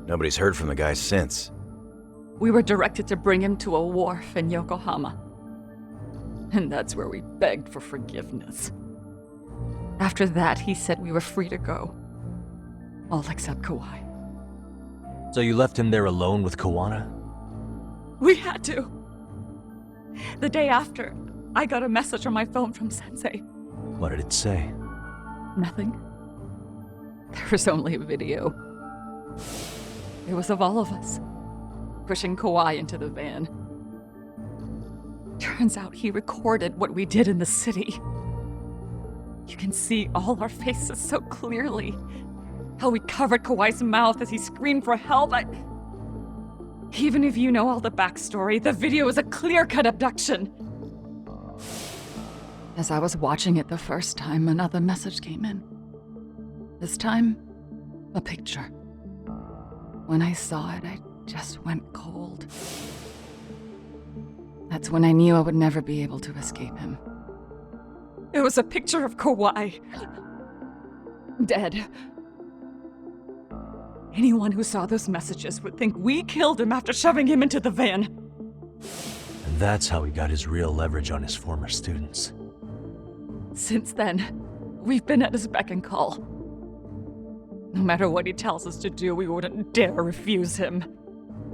Nobody's heard from the guy since. We were directed to bring him to a wharf in Yokohama. And that's where we begged for forgiveness. After that, he said we were free to go. All except Kawai. So you left him there alone with Kawana? We had to. The day after, I got a message on my phone from Sensei. What did it say? Nothing. There was only a video. It was of all of us, pushing Kawai into the van. Turns out he recorded what we did in the city. You can see all our faces so clearly. How we covered Kawai's mouth as he screamed for help. Even if you know all the backstory, the video is a clear-cut abduction. As I was watching it the first time, another message came in. This time, a picture. When I saw it, I just went cold. That's when I knew I would never be able to escape him. It was a picture of Kawai. Dead. Anyone who saw those messages would think we killed him after shoving him into the van. And that's how he got his real leverage on his former students. Since then, we've been at his beck and call. No matter what he tells us to do, we wouldn't dare refuse him.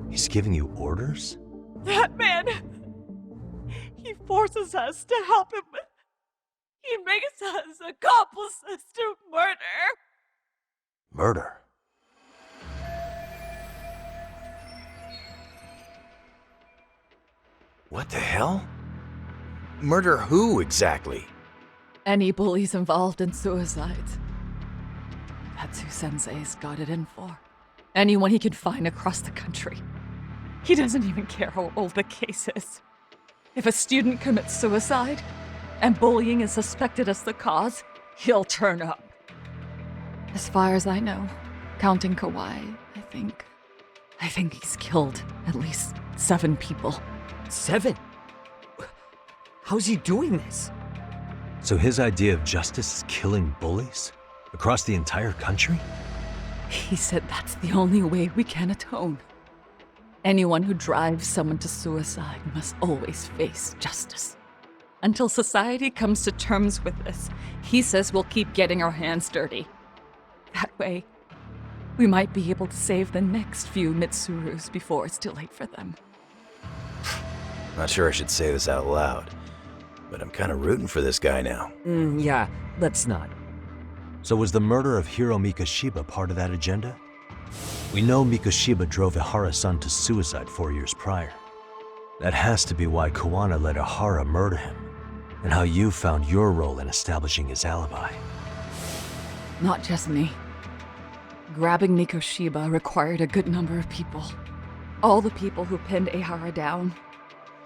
He's giving you orders? That man! He forces us to help him. He makes us accomplices to murder. Murder? What the hell? Murder who, exactly? Any bullies involved in suicides. That's who Sensei's got it in for. Anyone he can find across the country. He doesn't even care how old the case is. If a student commits suicide, and bullying is suspected as the cause, he'll turn up. As far as I know, counting Kawai, I think he's killed at least 7 people. 7? How's he doing this? So his idea of justice is killing bullies? Across the entire country? He said that's the only way we can atone. Anyone who drives someone to suicide must always face justice. Until society comes to terms with this, he says we'll keep getting our hands dirty. That way, we might be able to save the next few Mitsurus before it's too late for them. Not sure I should say this out loud, but I'm kind of rooting for this guy now. Yeah, let's not. So was the murder of Hiro Mikoshiba part of that agenda? We know Mikoshiba drove Aharasan to suicide 4 years prior. That has to be why Kawana let Ihara murder him, and how you found your role in establishing his alibi. Not just me. Grabbing Mikoshiba required a good number of people. All the people who pinned Ihara down,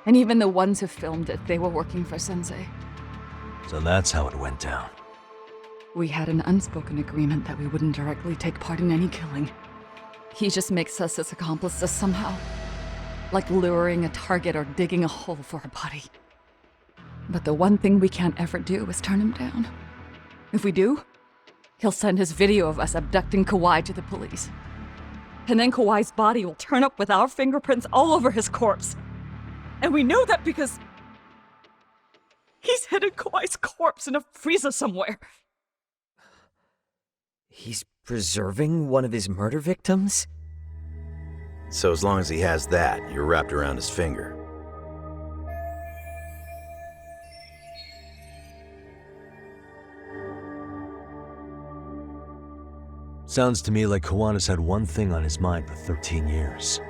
and even the ones who filmed it, they were working for Sensei. So that's how it went down. We had an unspoken agreement that we wouldn't directly take part in any killing. He just makes us his accomplices somehow. like luring a target or digging a hole for a body. But the one thing we can't ever do is turn him down. If we do, he'll send his video of us abducting Kawhi to the police. And then Kawhi's body will turn up with our fingerprints all over his corpse. And we know that because he's hidden Kawhi's corpse in a freezer somewhere. He's preserving one of his murder victims? So as long as he has that, you're wrapped around his finger. Sounds to me like Kawana's had one thing on his mind for 13 years.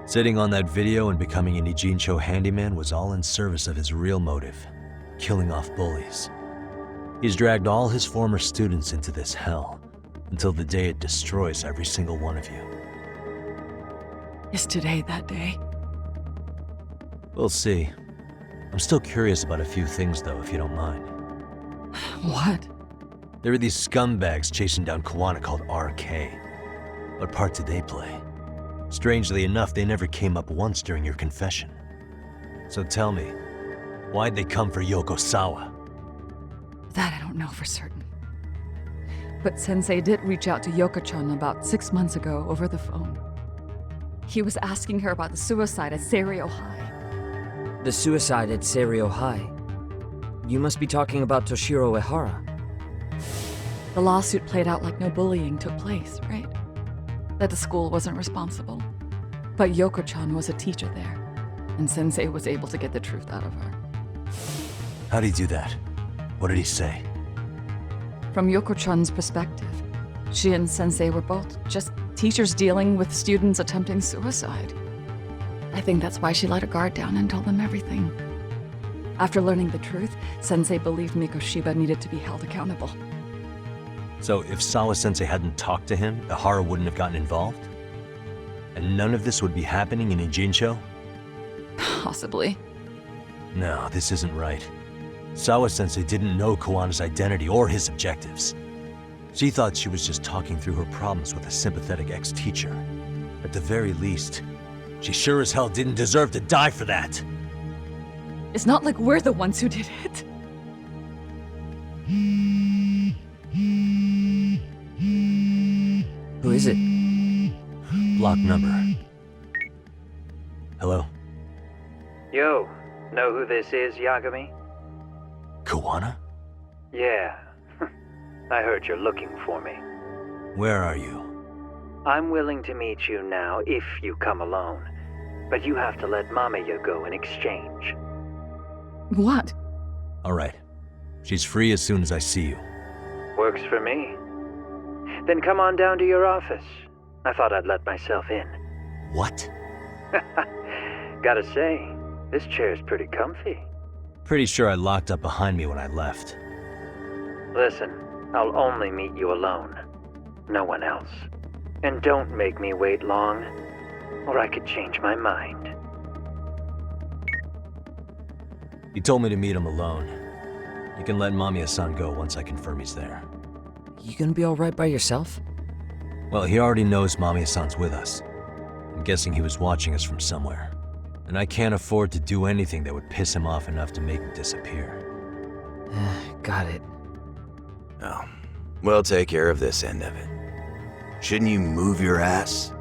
Sitting on that video and becoming an Ijincho handyman was all in service of his real motive, killing off bullies. He's dragged all his former students into this hell, until the day it destroys every single one of you. Is today that day? We'll see. I'm still curious about a few things though, if you don't mind. What? There are these scumbags chasing down Kawana called RK. What part did they play? Strangely enough, they never came up once during your confession. So tell me, why'd they come for Yokosawa? That I don't know for certain. But Sensei did reach out to Yoko-chan about 6 months ago over the phone. He was asking her about the suicide at Seiryo High. The suicide at Seiryo High? You must be talking about Toshiro Ihara. The lawsuit played out like no bullying took place, right? That the school wasn't responsible. But Yoko-chan was a teacher there, and Sensei was able to get the truth out of her. How'd he do that? What did he say? From Yoko-chan's perspective, she and Sensei were both just teachers dealing with students attempting suicide. I think that's why she let her guard down and told them everything. After learning the truth, Sensei believed Mikoshiba needed to be held accountable. So if Sawa-sensei hadn't talked to him, Ihara wouldn't have gotten involved? And none of this would be happening in Ijincho? Possibly. No, this isn't right. Sawa-sensei didn't know Kawana's identity or his objectives. She thought she was just talking through her problems with a sympathetic ex-teacher. At the very least, she sure as hell didn't deserve to die for that. It's not like we're the ones who did it. Who is it? Block number. Hello? Yo, know who this is, Yagami? Kawana? Yeah. I heard you're looking for me. Where are you? I'm willing to meet you now if you come alone. But you have to let Mamiya go in exchange. What? Alright. She's free as soon as I see you. Works for me. Then come on down to your office. I thought I'd let myself in. What? Gotta say, this chair's pretty comfy. Pretty sure I locked up behind me when I left. Listen, I'll only meet you alone. No one else. And don't make me wait long, or I could change my mind. He told me to meet him alone. You can let Mamiya-san go once I confirm he's there. You gonna be alright by yourself? Well, he already knows Mamiya-san's with us. I'm guessing he was watching us from somewhere. And I can't afford to do anything that would piss him off enough to make him disappear. Got it. Oh, we'll take care of this end of it. Shouldn't you move your ass?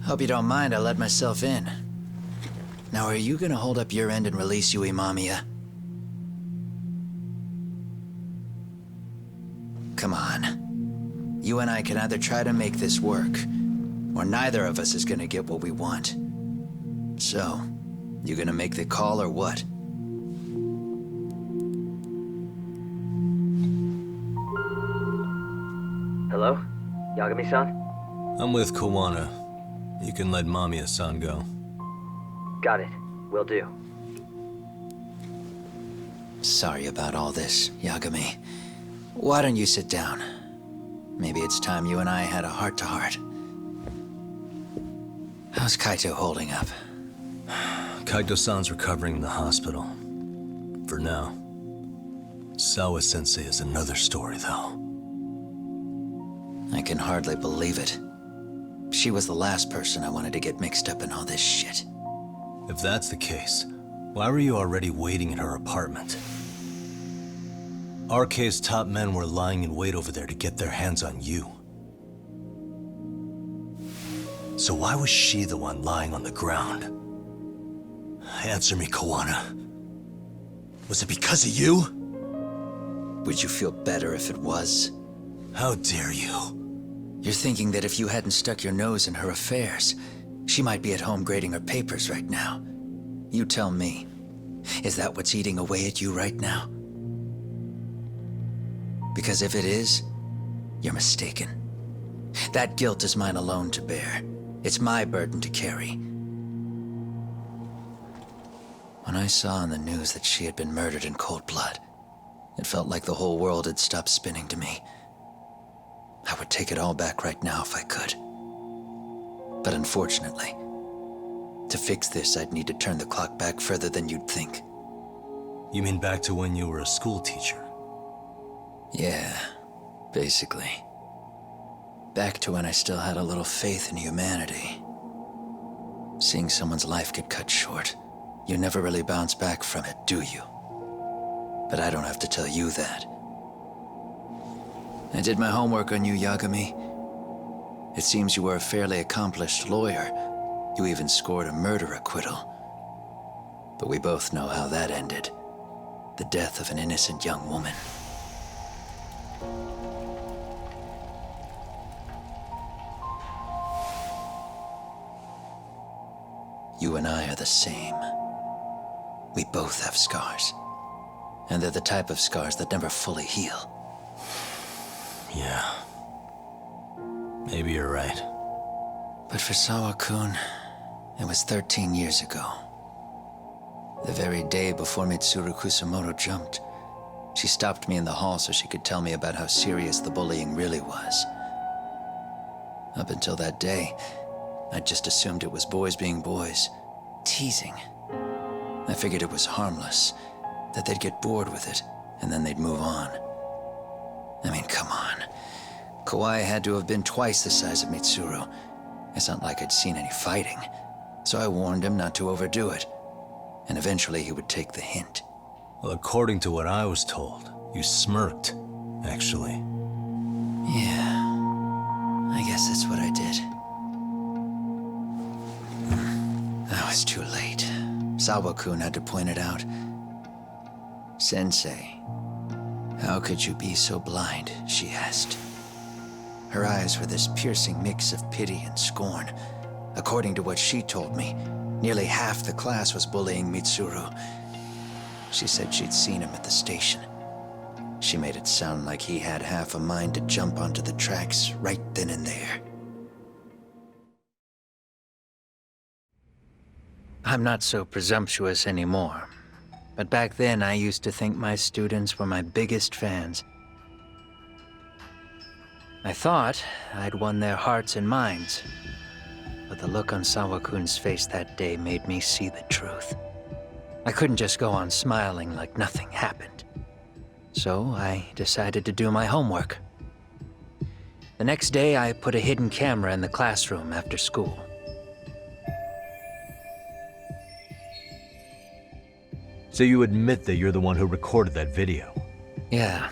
Hope you don't mind I let myself in. Now, are you gonna hold up your end and release Yui Mamiya? Come on. You and I can either try to make this work, or neither of us is gonna get what we want. So, you gonna make the call or what? Hello? Yagami-san? I'm with Kawana. You can let Mamiya-san go. Got it. Will do. Sorry about all this, Yagami. Why don't you sit down? Maybe it's time you and I had a heart-to-heart. How's Kaito holding up? Kaito-san's recovering in the hospital. For now. Sawa-sensei is another story, though. I can hardly believe it. She was the last person I wanted to get mixed up in all this shit. If that's the case, why were you already waiting in her apartment? RK's top men were lying in wait over there to get their hands on you. So why was she the one lying on the ground? Answer me, Kawana. Was it because of you? Would you feel better if it was? How dare you? You're thinking that if you hadn't stuck your nose in her affairs, she might be at home grading her papers right now. You tell me, is that what's eating away at you right now? Because if it is, you're mistaken. That guilt is mine alone to bear. It's my burden to carry. When I saw on the news that she had been murdered in cold blood, it felt like the whole world had stopped spinning to me. I would take it all back right now if I could. But unfortunately, to fix this, I'd need to turn the clock back further than you'd think. You mean back to when you were a school teacher? Yeah, basically. Back to when I still had a little faith in humanity. Seeing someone's life get cut short, you never really bounce back from it, do you? But I don't have to tell you that. I did my homework on you, Yagami. It seems you were a fairly accomplished lawyer. You even scored a murder acquittal. But we both know how that ended. The death of an innocent young woman. You and I are the same. We both have scars. And they're the type of scars that never fully heal. Yeah. Maybe you're right. But for Sawa-kun, it was 13 years ago. The very day before Mitsuru Kusamoto jumped, she stopped me in the hall so she could tell me about how serious the bullying really was. Up until that day, I just assumed it was boys being boys, teasing. I figured it was harmless, that they'd get bored with it, and then they'd move on. I mean, come on. Kawai had to have been twice the size of Mitsuru. It's not like I'd seen any fighting, so I warned him not to overdo it, and eventually he would take the hint. Well, according to what I was told, you smirked, actually. Yeah, I guess that's what I did. I was too late. Sawa-kun had to point it out. Sensei, how could you be so blind, she asked. Her eyes were this piercing mix of pity and scorn. According to what she told me, nearly half the class was bullying Mitsuru. She said she'd seen him at the station. She made it sound like he had half a mind to jump onto the tracks right then and there. I'm not so presumptuous anymore. But back then, I used to think my students were my biggest fans. I thought I'd won their hearts and minds. But the look on Sawa-kun's face that day made me see the truth. I couldn't just go on smiling like nothing happened. So I decided to do my homework. The next day, I put a hidden camera in the classroom after school. So you admit that you're the one who recorded that video? Yeah.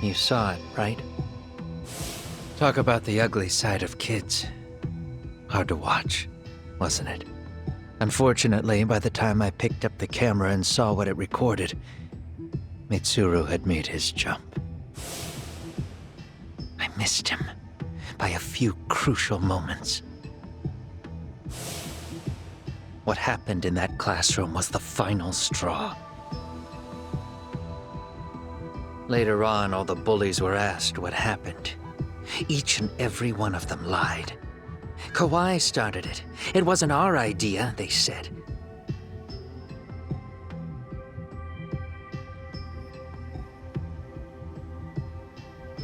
You saw it, right? Talk about the ugly side of kids. Hard to watch, wasn't it? Unfortunately, by the time I picked up the camera and saw what it recorded, Mitsuru had made his jump. I missed him by a few crucial moments. What happened in that classroom was the final straw. Later on, all the bullies were asked what happened. Each and every one of them lied. Kawai started it. It wasn't our idea, they said.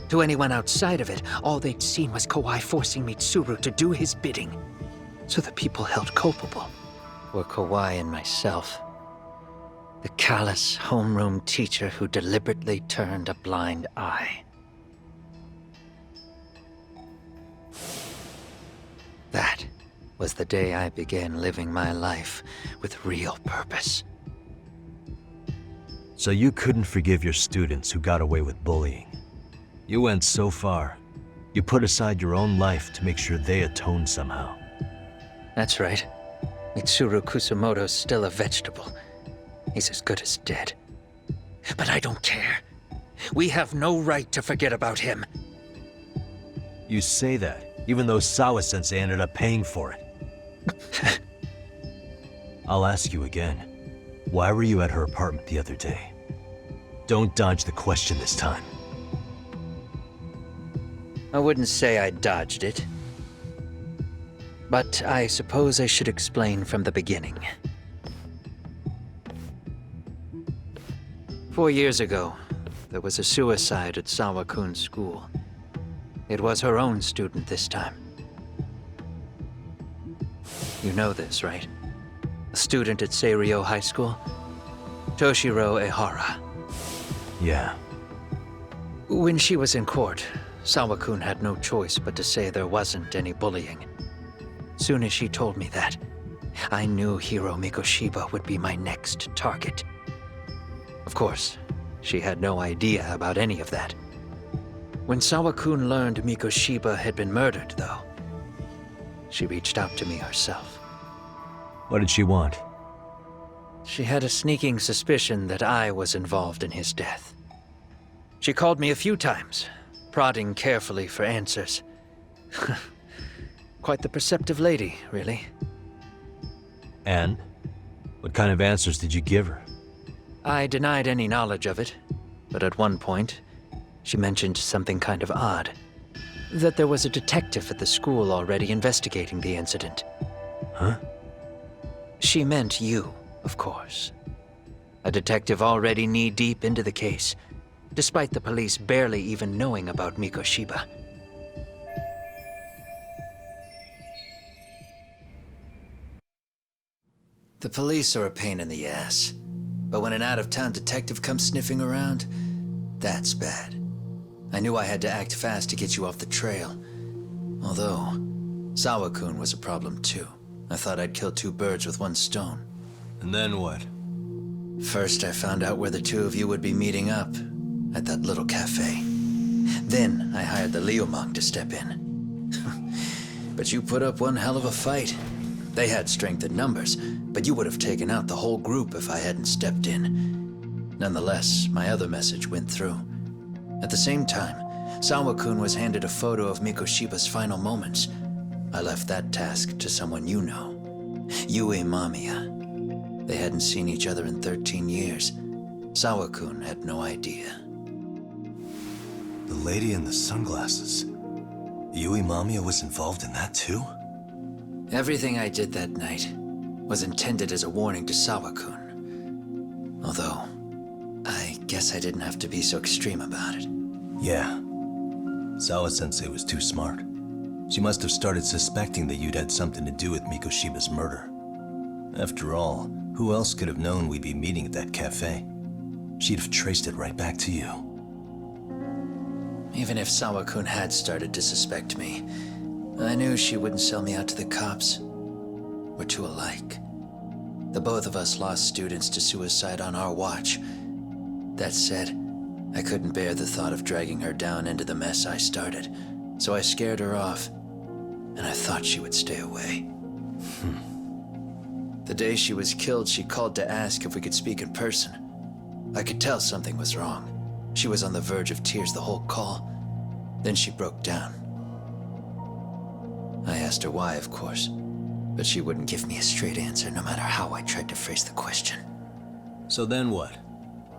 To anyone outside of it, all they'd seen was Kawai forcing Mitsuru to do his bidding. So the people held culpable were Kawai and myself. The callous homeroom teacher who deliberately turned a blind eye. That was the day I began living my life with real purpose. So you couldn't forgive your students who got away with bullying. You went so far. You put aside your own life to make sure they atoned somehow. That's right. Mitsuru Kusumoto's still a vegetable. He's as good as dead. But I don't care. We have no right to forget about him. You say that, even though Sawa-sensei ended up paying for it. I'll ask you again. Why were you at her apartment the other day? Don't dodge the question this time. I wouldn't say I dodged it. But I suppose I should explain from the beginning. 4 years ago, there was a suicide at Sawa-kun's school. It was her own student this time. You know this, right? A student at Seiryo High School? Toshiro Ihara. Yeah. When she was in court, Sawa-kun had no choice but to say there wasn't any bullying. Soon as she told me that, I knew Hiro Mikoshiba would be my next target. Of course, she had no idea about any of that. When Sawa-kun learned Mikoshiba had been murdered, though, she reached out to me herself. What did she want? She had a sneaking suspicion that I was involved in his death. She called me a few times, prodding carefully for answers. Quite the perceptive lady, really. And? What kind of answers did you give her? I denied any knowledge of it, but at one point, she mentioned something kind of odd. That there was a detective at the school already investigating the incident. Huh? She meant you, of course. A detective already knee-deep into the case, despite the police barely even knowing about Mikoshiba. The police are a pain in the ass, but when an out-of-town detective comes sniffing around, that's bad. I knew I had to act fast to get you off the trail. Although, Sawa-kun was a problem too. I thought I'd kill 2 birds with 1 stone. And then what? First, I found out where the 2 of you would be meeting up, at that little cafe. Then, I hired the Liumang to step in. But you put up one hell of a fight. They had strength in numbers, but you would have taken out the whole group if I hadn't stepped in. Nonetheless, my other message went through. At the same time, Sawa-kun was handed a photo of Mikoshiba's final moments. I left that task to someone you know. Yue Mamiya. They hadn't seen each other in 13 years. Sawa-kun had no idea. The lady in the sunglasses. Yui Mamiya was involved in that too? Everything I did that night was intended as a warning to Sawa-kun. Although, I guess I didn't have to be so extreme about it. Yeah. Sawa-sensei was too smart. She must have started suspecting that you'd had something to do with Mikoshiba's murder. After all, who else could have known we'd be meeting at that cafe? She'd have traced it right back to you. Even if Sawa-kun had started to suspect me, I knew she wouldn't sell me out to the cops. We're too alike. The both of us lost students to suicide on our watch. That said, I couldn't bear the thought of dragging her down into the mess I started, so I scared her off. and I thought she would stay away. The day she was killed, she called to ask if we could speak in person. I could tell something was wrong. She was on the verge of tears the whole call. Then she broke down. I asked her why, of course, but she wouldn't give me a straight answer no matter how I tried to phrase the question. So then what?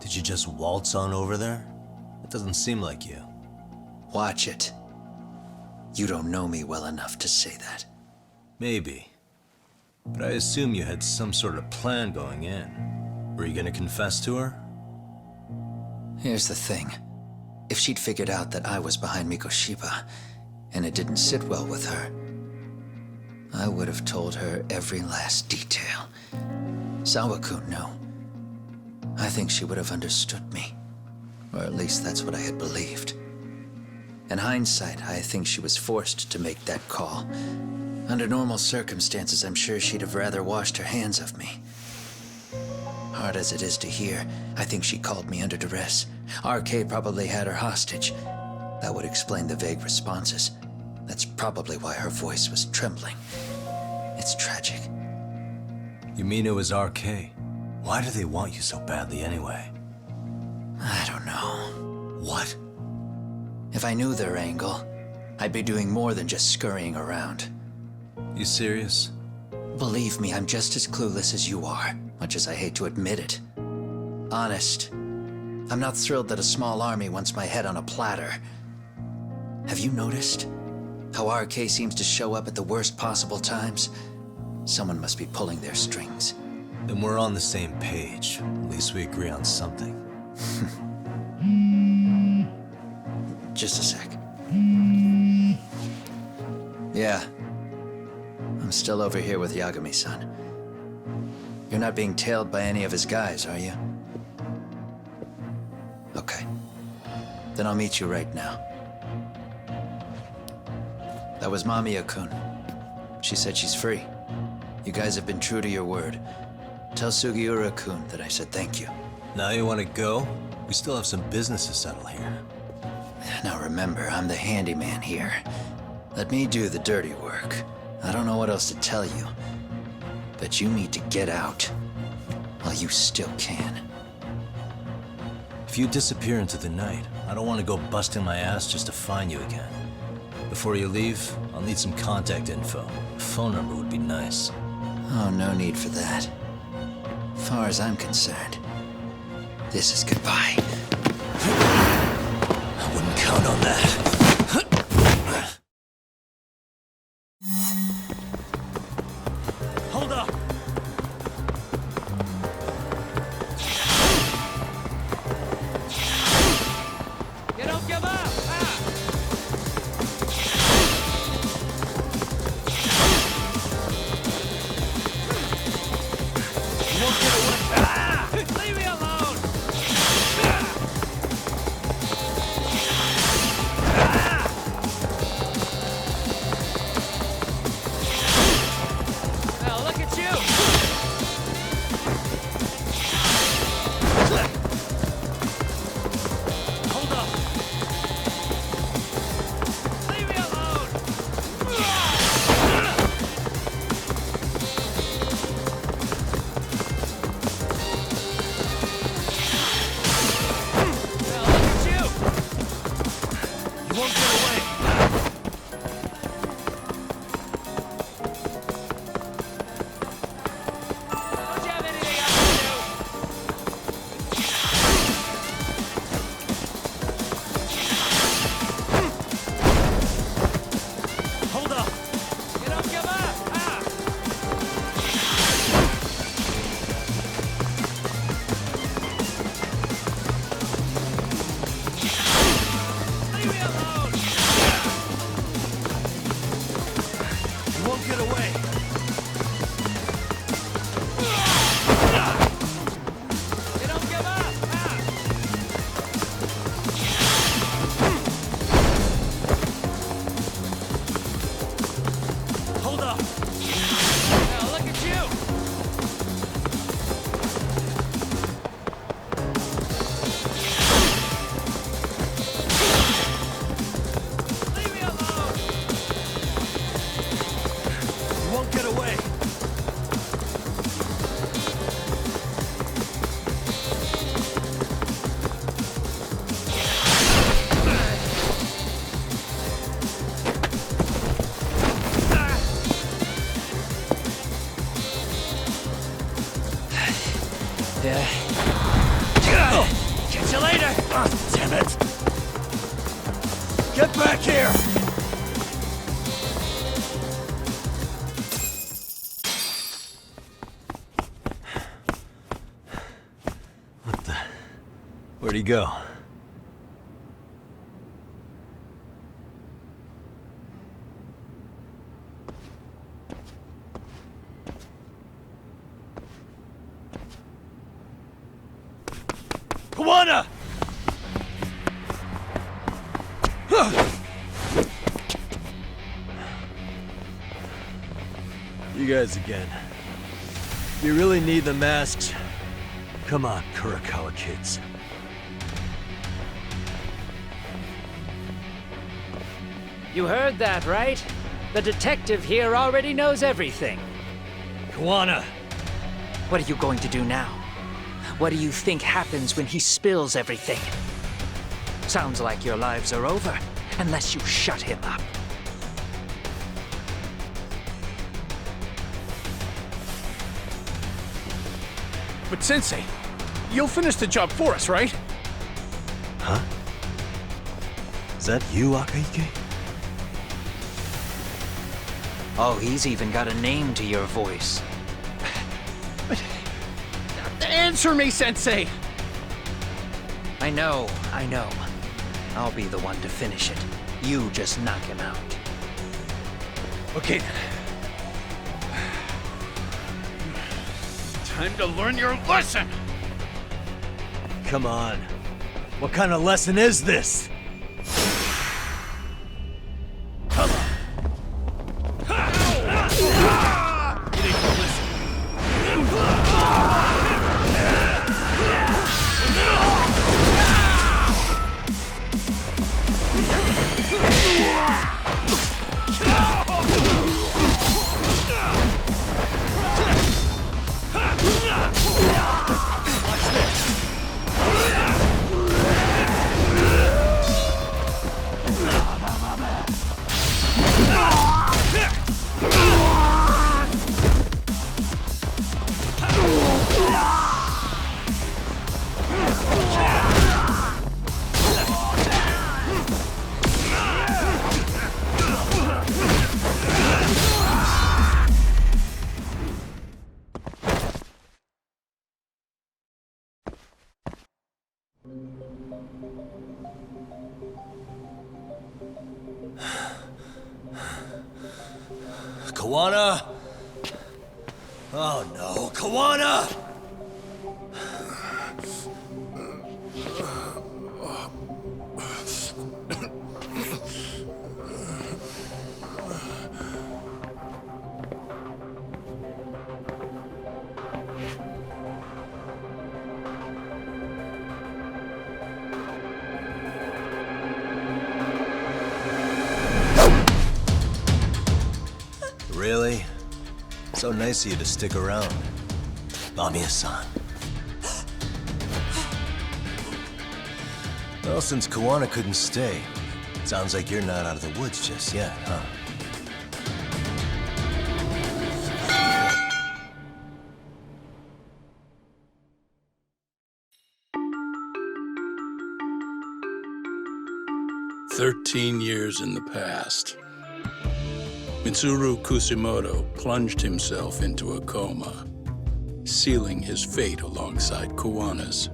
Did you just waltz on over there? It doesn't seem like you. Watch it. You don't know me well enough to say that. Maybe. But I assume you had some sort of plan going in. Were you gonna confess to her? Here's the thing. If she'd figured out that I was behind Mikoshiba, and it didn't sit well with her, I would have told her every last detail. Sawakun knew. I think she would have understood me. Or at least that's what I had believed. In hindsight, I think she was forced to make that call. Under normal circumstances, I'm sure she'd have rather washed her hands of me. Hard as it is to hear, I think she called me under duress. RK probably had her hostage. That would explain the vague responses. That's probably why her voice was trembling. It's tragic. You mean it was RK? Why do they want you so badly anyway? I don't know. What? If I knew their angle, I'd be doing more than just scurrying around. You serious? Believe me, I'm just as clueless as you are, much as I hate to admit it. Honest. I'm not thrilled that a small army wants my head on a platter. Have you noticed how RK seems to show up at the worst possible times? Someone must be pulling their strings. Then we're on the same page. At least we agree on something. Just a sec. Yeah. I'm still over here with Yagami-san. You're not being tailed by any of his guys, are you? Okay. Then I'll meet you right now. That was Mamiya-kun. She said she's free. You guys have been true to your word. Tell Sugiura-kun that I said thank you. Now you want to go? We still have some business to settle here. Now remember, I'm the handyman here. Let me do the dirty work. I don't know what else to tell you. But you need to get out while you still can. If you disappear into the night, I don't want to go busting my ass just to find you again. Before you leave, I'll need some contact info. A phone number would be nice. Oh, no need for that. As far as I'm concerned, this is goodbye. I wouldn't count on that. Hold up! You don't give up! You won't get away! Leave me alone! Catch you later! Oh, damn it! Get back here! What the... Where'd he go? Kawana! You guys again. You really need the masks? Come on, Kurakawa kids. You heard that, right? The detective here already knows everything. Kawana! What are you going to do now? What do you think happens when he spills everything? Sounds like your lives are over, unless you shut him up. But Sensei, you'll finish the job for us, right? Huh? Is that you, Akutsu? Oh, he's even got a name to your voice. But... Answer me, Sensei! I know. I'll be the one to finish it. You just knock him out. Okay then. Time to learn your lesson! Come on. What kind of lesson is this? Kawana? Oh no, Kawana! Really? So nice of you to stick around. Bamiya-san. Well, since Kawana couldn't stay, sounds like you're not out of the woods just yet, huh? Years in the past. Mitsuru Kusimoto plunged himself into a coma, sealing his fate alongside Kawana's.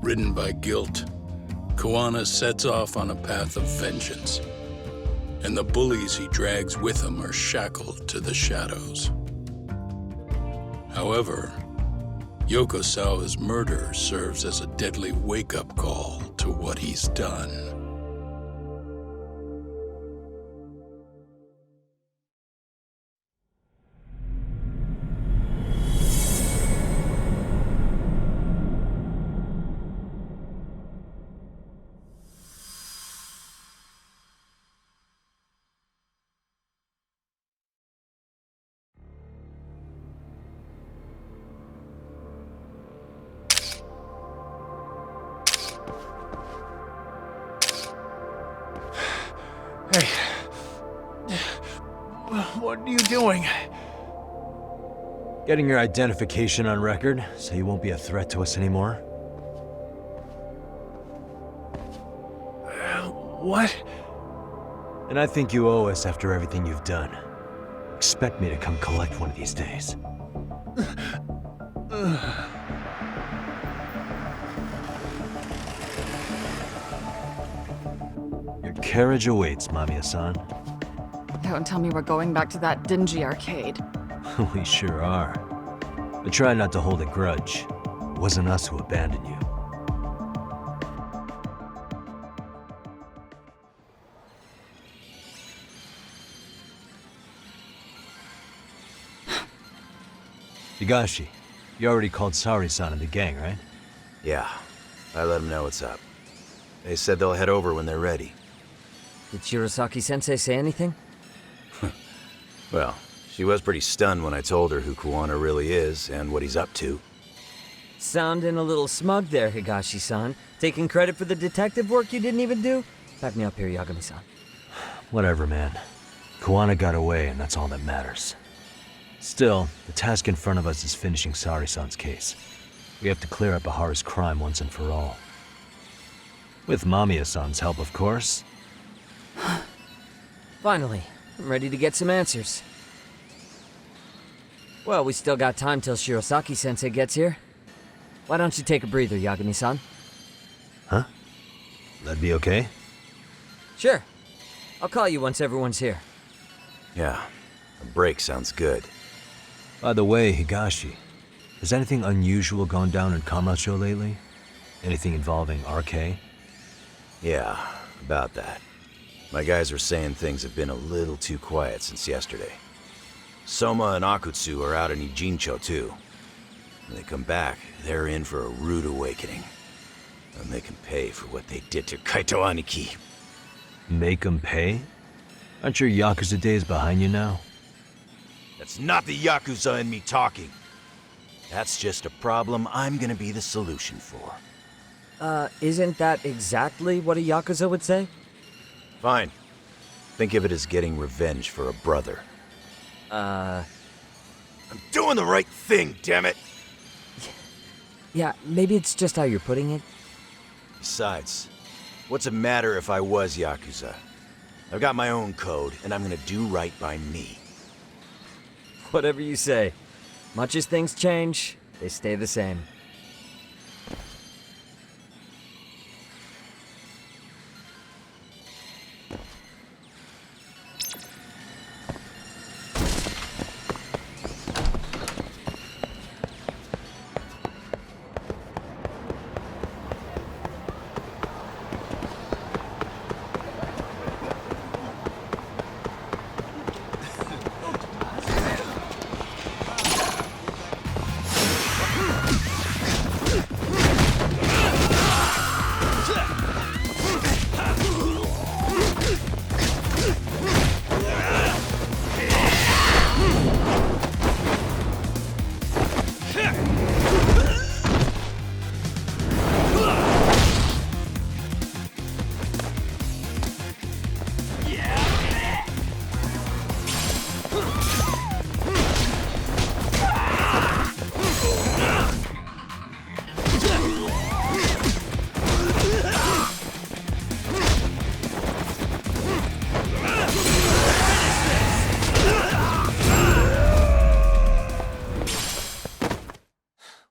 Ridden by guilt, Kawana sets off on a path of vengeance, and the bullies he drags with him are shackled to the shadows. However, Yokosawa's murder serves as a deadly wake-up call to what he's done. Hey. What are you doing? Getting your identification on record, so you won't be a threat to us anymore? What? And I think you owe us after everything you've done. Expect me to come collect one of these days. Your carriage awaits, Mamiya-san. Don't tell me we're going back to that dingy arcade. We sure are. But try not to hold a grudge. It wasn't us who abandoned you. Higashi, you already called Saori-san and the gang, right? Yeah, I let them know what's up. They said they'll head over when they're ready. Did Shirosaki-sensei say anything? Well, she was pretty stunned when I told her who Kuwana really is and what he's up to. Sounding a little smug there, Higashi-san. Taking credit for the detective work you didn't even do? Back me up here, Yagami-san. Whatever, man. Kuwana got away, and that's all that matters. Still, the task in front of us is finishing Saori-san's case. We have to clear up Ahara's crime once and for all. With Mamiya-san's help, of course. Finally, I'm ready to get some answers. Well, we still got time till Shirosaki-sensei gets here. Why don't you take a breather, Yagami-san? Huh? That'd be okay? Sure. I'll call you once everyone's here. Yeah, a break sounds good. By the way, Higashi, has anything unusual gone down in Kamacho lately? Anything involving RK? Yeah, about that. My guys are saying things have been a little too quiet since yesterday. Soma and Akutsu are out in Ijincho too. When they come back, they're in for a rude awakening. And they can pay for what they did to Kaito Aniki. Make them pay? Aren't your Yakuza days behind you now? That's not the Yakuza in me talking. That's just a problem I'm gonna be the solution for. Isn't that exactly what a Yakuza would say? Fine. Think of it as getting revenge for a brother. I'm doing the right thing, damn it! Yeah, maybe it's just how you're putting it. Besides, what's it matter if I was Yakuza? I've got my own code, and I'm gonna do right by me. Whatever you say. Much as things change, they stay the same.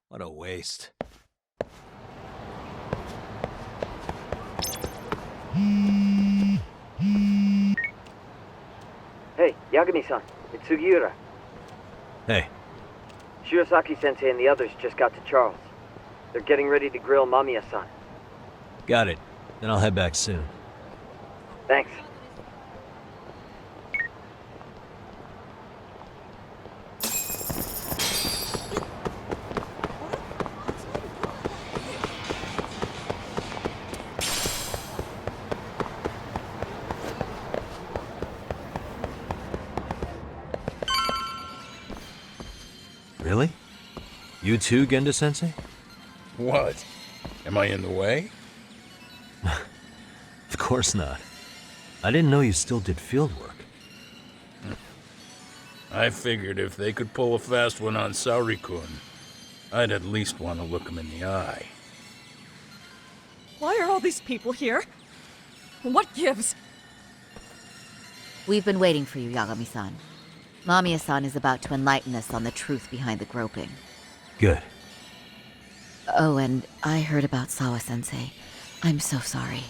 What a waste. Hey, Yagami-san, it's Sugiura. Hey. Shirosaki-sensei and the others just got to Charles. They're getting ready to grill Mamiya-san. Got it. Then I'll head back soon. Thanks. Really? You too, Genda-sensei? What? Am I in the way? Of course not. I didn't know you still did field work. I figured if they could pull a fast one on Saori-kun, I'd at least want to look him in the eye. Why are all these people here? What gives? We've been waiting for you, Yagami-san. Mamiya-san is about to enlighten us on the truth behind the groping. Good. Oh, and I heard about Sawa-sensei. I'm so sorry.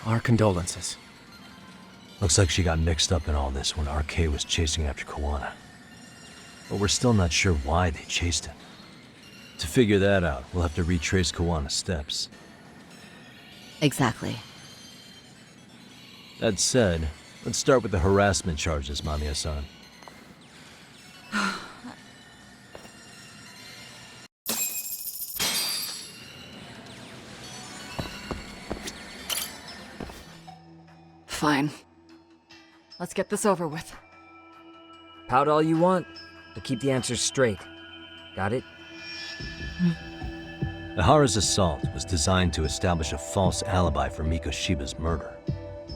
Our condolences. Looks like she got mixed up in all this when RK was chasing after Kawana. But we're still not sure why they chased him. To figure that out, we'll have to retrace Kawana's steps. Exactly. That said, let's start with the harassment charges, Mamiya-san. Fine. Let's get this over with. Pout all you want, but keep the answers straight. Got it? Ihara's assault was designed to establish a false alibi for Mikoshiba's murder.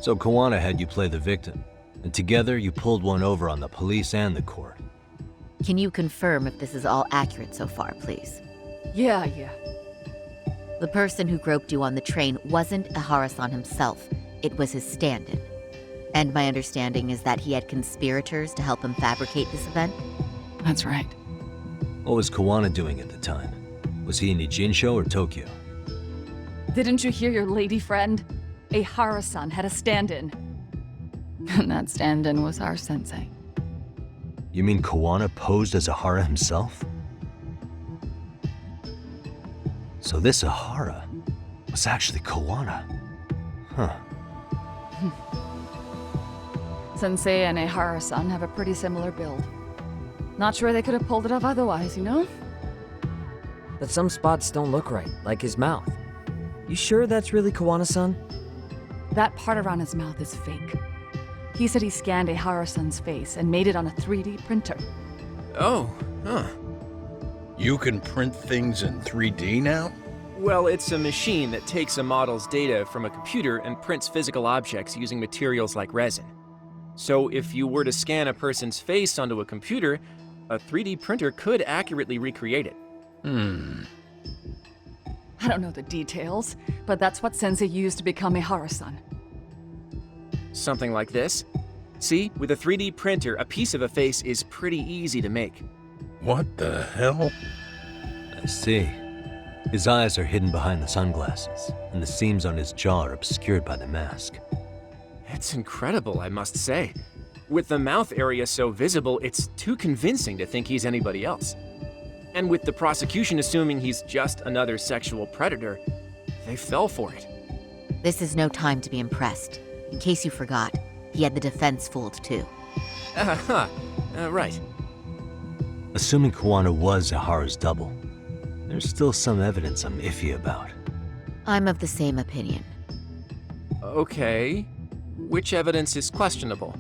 So Kawana had you play the victim, and together you pulled one over on the police and the court. Can you confirm if this is all accurate so far, please? Yeah. The person who groped you on the train wasn't Aharasan himself. It was his stand-in. And my understanding is that he had conspirators to help him fabricate this event? That's right. What was Kawana doing at the time? Was he in Ijincho or Tokyo? Didn't you hear your lady friend? Aharasan had a stand-in. And that stand-in was our sensei. You mean Kawana posed as Ahara himself? So this Ahara was actually Kawana. Huh. Sensei and Aharasan have a pretty similar build. Not sure they could have pulled it off otherwise, you know? But some spots don't look right, like his mouth. You sure that's really Kawana-san? That part around his mouth is fake. He said he scanned Aharasan's face and made it on a 3D printer. Oh, huh. You can print things in 3D now? Well, it's a machine that takes a model's data from a computer and prints physical objects using materials like resin. So if you were to scan a person's face onto a computer, a 3D printer could accurately recreate it. I don't know the details, but that's what Sensei used to become Aharasan. Something like this. See, with a 3D printer, a piece of a face is pretty easy to make. What the hell? I see. His eyes are hidden behind the sunglasses, and the seams on his jaw are obscured by the mask. It's incredible, I must say. With the mouth area so visible, it's too convincing to think he's anybody else. And with the prosecution assuming he's just another sexual predator, they fell for it. This is no time to be impressed. In case you forgot, he had the defense fooled too. Right. Assuming Kawana was Ahara's double, there's still some evidence I'm iffy about. I'm of the same opinion. Okay. Which evidence is questionable?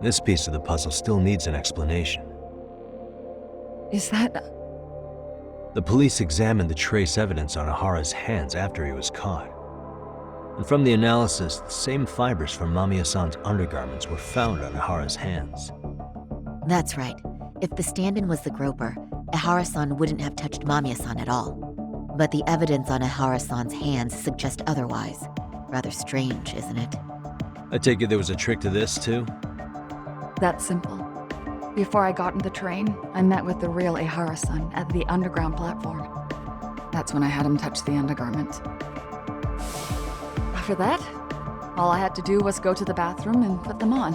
This piece of the puzzle still needs an explanation. Is that... The police examined the trace evidence on Ahara's hands after he was caught. And from the analysis, the same fibers from Mamiya-san's undergarments were found on Ahara's hands. That's right. If the stand-in was the groper, Ahara-san wouldn't have touched Mamiya-san at all. But the evidence on Ahara-san's hands suggests otherwise. Rather strange, isn't it? I take it there was a trick to this, too? That's simple. Before I got in the train, I met with the real Aharasan at the underground platform. That's when I had him touch the undergarment. After that, all I had to do was go to the bathroom and put them on.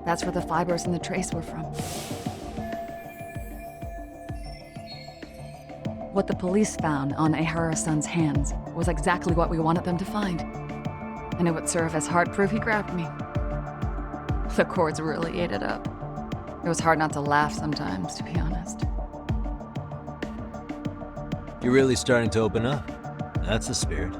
That's where the fibers in the trace were from. What the police found on Aharasan's hands was exactly what we wanted them to find. And it would serve as hard proof he grabbed me. The cords really ate it up. It was hard not to laugh sometimes, to be honest. You're really starting to open up. That's the spirit.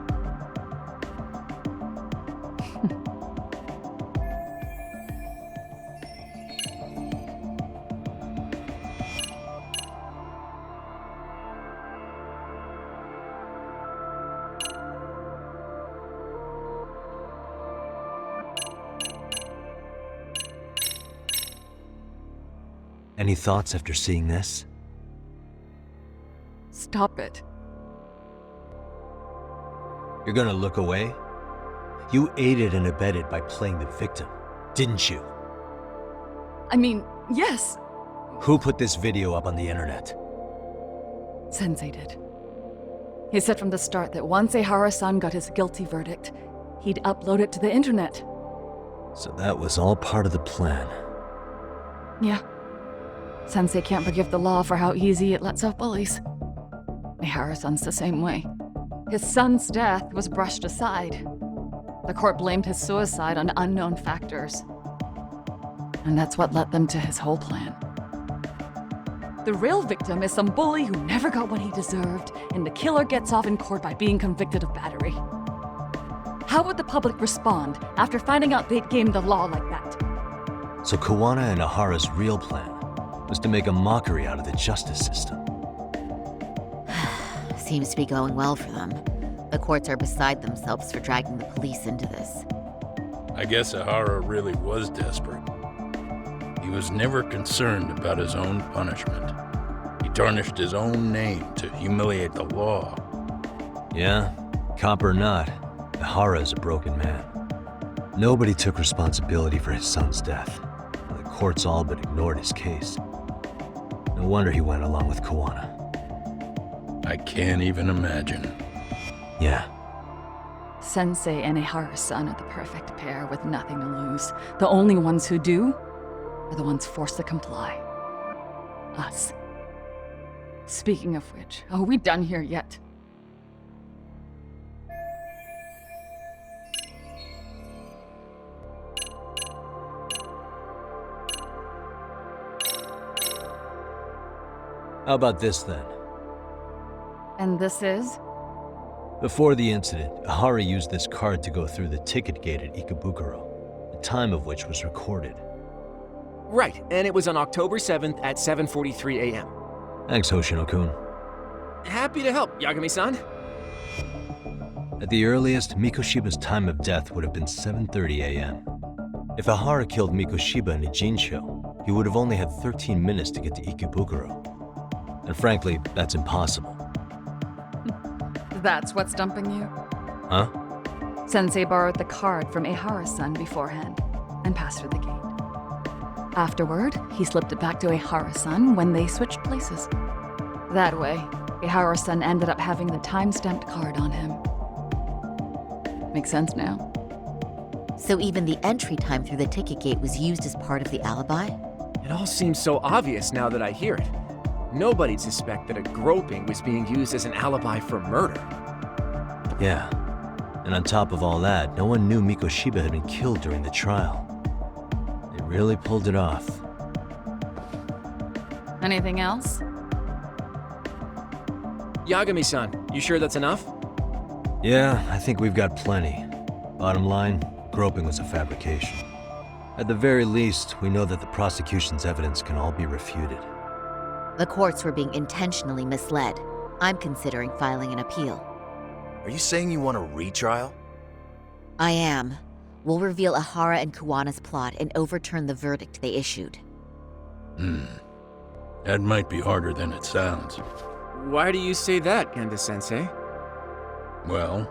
Any thoughts after seeing this? Stop it. You're gonna look away? You aided and abetted by playing the victim, didn't you? I mean, yes, Who put this video up on the internet? Sensei did. He said from the start that once Aharasan got his guilty verdict, he'd upload it to the internet. So that was all part of the plan. Yeah. Sensei can't forgive the law for how easy it lets off bullies. Aharasan's the same way. His son's death was brushed aside. The court blamed his suicide on unknown factors. And that's what led them to his whole plan. The real victim is some bully who never got what he deserved, and the killer gets off in court by being convicted of battery. How would the public respond after finding out they'd gamed the law like that? So Kuwana and Ahara's real plan was to make a mockery out of the justice system. Seems to be going well for them. The courts are beside themselves for dragging the police into this. I guess Ihara really was desperate. He was never concerned about his own punishment. He tarnished his own name to humiliate the law. Yeah, cop or not, Ihara is a broken man. Nobody took responsibility for his son's death. The courts all but ignored his case. No wonder he went along with Kuwana. I can't even imagine. Yeah. Sensei and Aharasan are the perfect pair with nothing to lose. The only ones who do are the ones forced to comply. Us. Speaking of which, are we done here yet? How about this then? And this is? Before the incident, Ihara used this card to go through the ticket gate at Ikebukuro, the time of which was recorded. Right, and it was on October 7th at 7:43 a.m. Thanks, Hoshino-kun. Happy to help, Yagami-san. At the earliest, Mikoshiba's time of death would have been 7:30 a.m. If Ihara killed Mikoshiba in Ijincho, he would have only had 13 minutes to get to Ikebukuro. And frankly, that's impossible. That's what's stumping you? Huh? Sensei borrowed the card from Aharasan beforehand and passed her the gate. Afterward, he slipped it back to Aharasan when they switched places. That way, Aharasan ended up having the time-stamped card on him. Makes sense now. So even the entry time through the ticket gate was used as part of the alibi? It all seems so obvious now that I hear it. Nobody'd suspect that a groping was being used as an alibi for murder. Yeah. And on top of all that, no one knew Mikoshiba had been killed during the trial. They really pulled it off. Anything else? Yagami-san, you sure that's enough? Yeah, I think we've got plenty. Bottom line, groping was a fabrication. At the very least, we know that the prosecution's evidence can all be refuted. The courts were being intentionally misled. I'm considering filing an appeal. Are you saying you want a retrial? I am. We'll reveal Ihara and Kuwana's plot and overturn the verdict they issued. That might be harder than it sounds. Why do you say that, Genda-sensei? Well,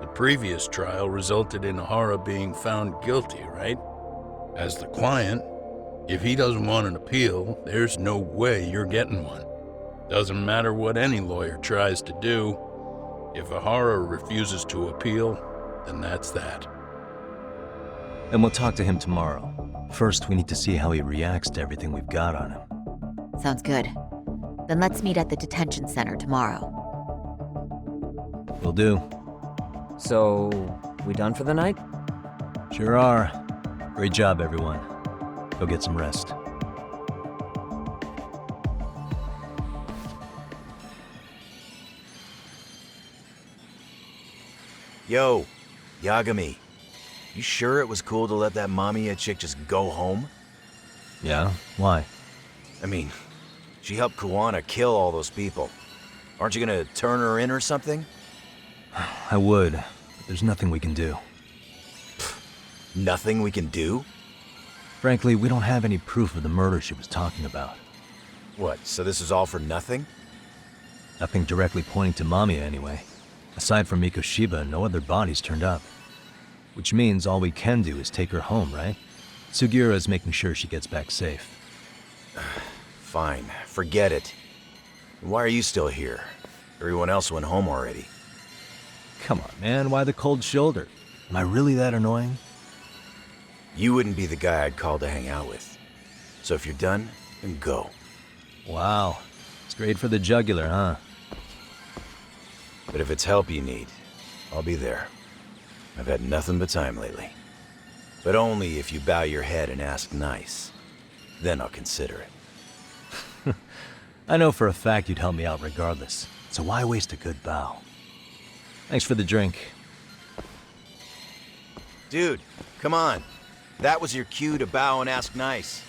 the previous trial resulted in Ihara being found guilty, right? As the client, if he doesn't want an appeal, there's no way you're getting one. Doesn't matter what any lawyer tries to do. If Ihara refuses to appeal, then that's that. And we'll talk to him tomorrow. First, we need to see how he reacts to everything we've got on him. Sounds good. Then let's meet at the detention center tomorrow. Will do. So, we done for the night? Sure are. Great job, everyone. Go get some rest. Yo, Yagami. You sure it was cool to let that Mamiya chick just go home? Yeah? Why? I mean, she helped Kuwana kill all those people. Aren't you gonna turn her in or something? I would, but there's nothing we can do. Nothing we can do? Frankly, we don't have any proof of the murder she was talking about. What, so this is all for nothing? Nothing directly pointing to Mamiya anyway. Aside from Mikoshiba, no other bodies turned up. Which means all we can do is take her home, right? Sugiura is making sure she gets back safe. Fine, forget it. Why are you still here? Everyone else went home already. Come on, man, why the cold shoulder? Am I really that annoying? You wouldn't be the guy I'd call to hang out with. So if you're done, then go. Wow, straight for the jugular, huh? But if it's help you need, I'll be there. I've had nothing but time lately. But only if you bow your head and ask nice. Then I'll consider it. I know for a fact you'd help me out regardless, so why waste a good bow? Thanks for the drink. Dude, come on. That was your cue to bow and ask nice.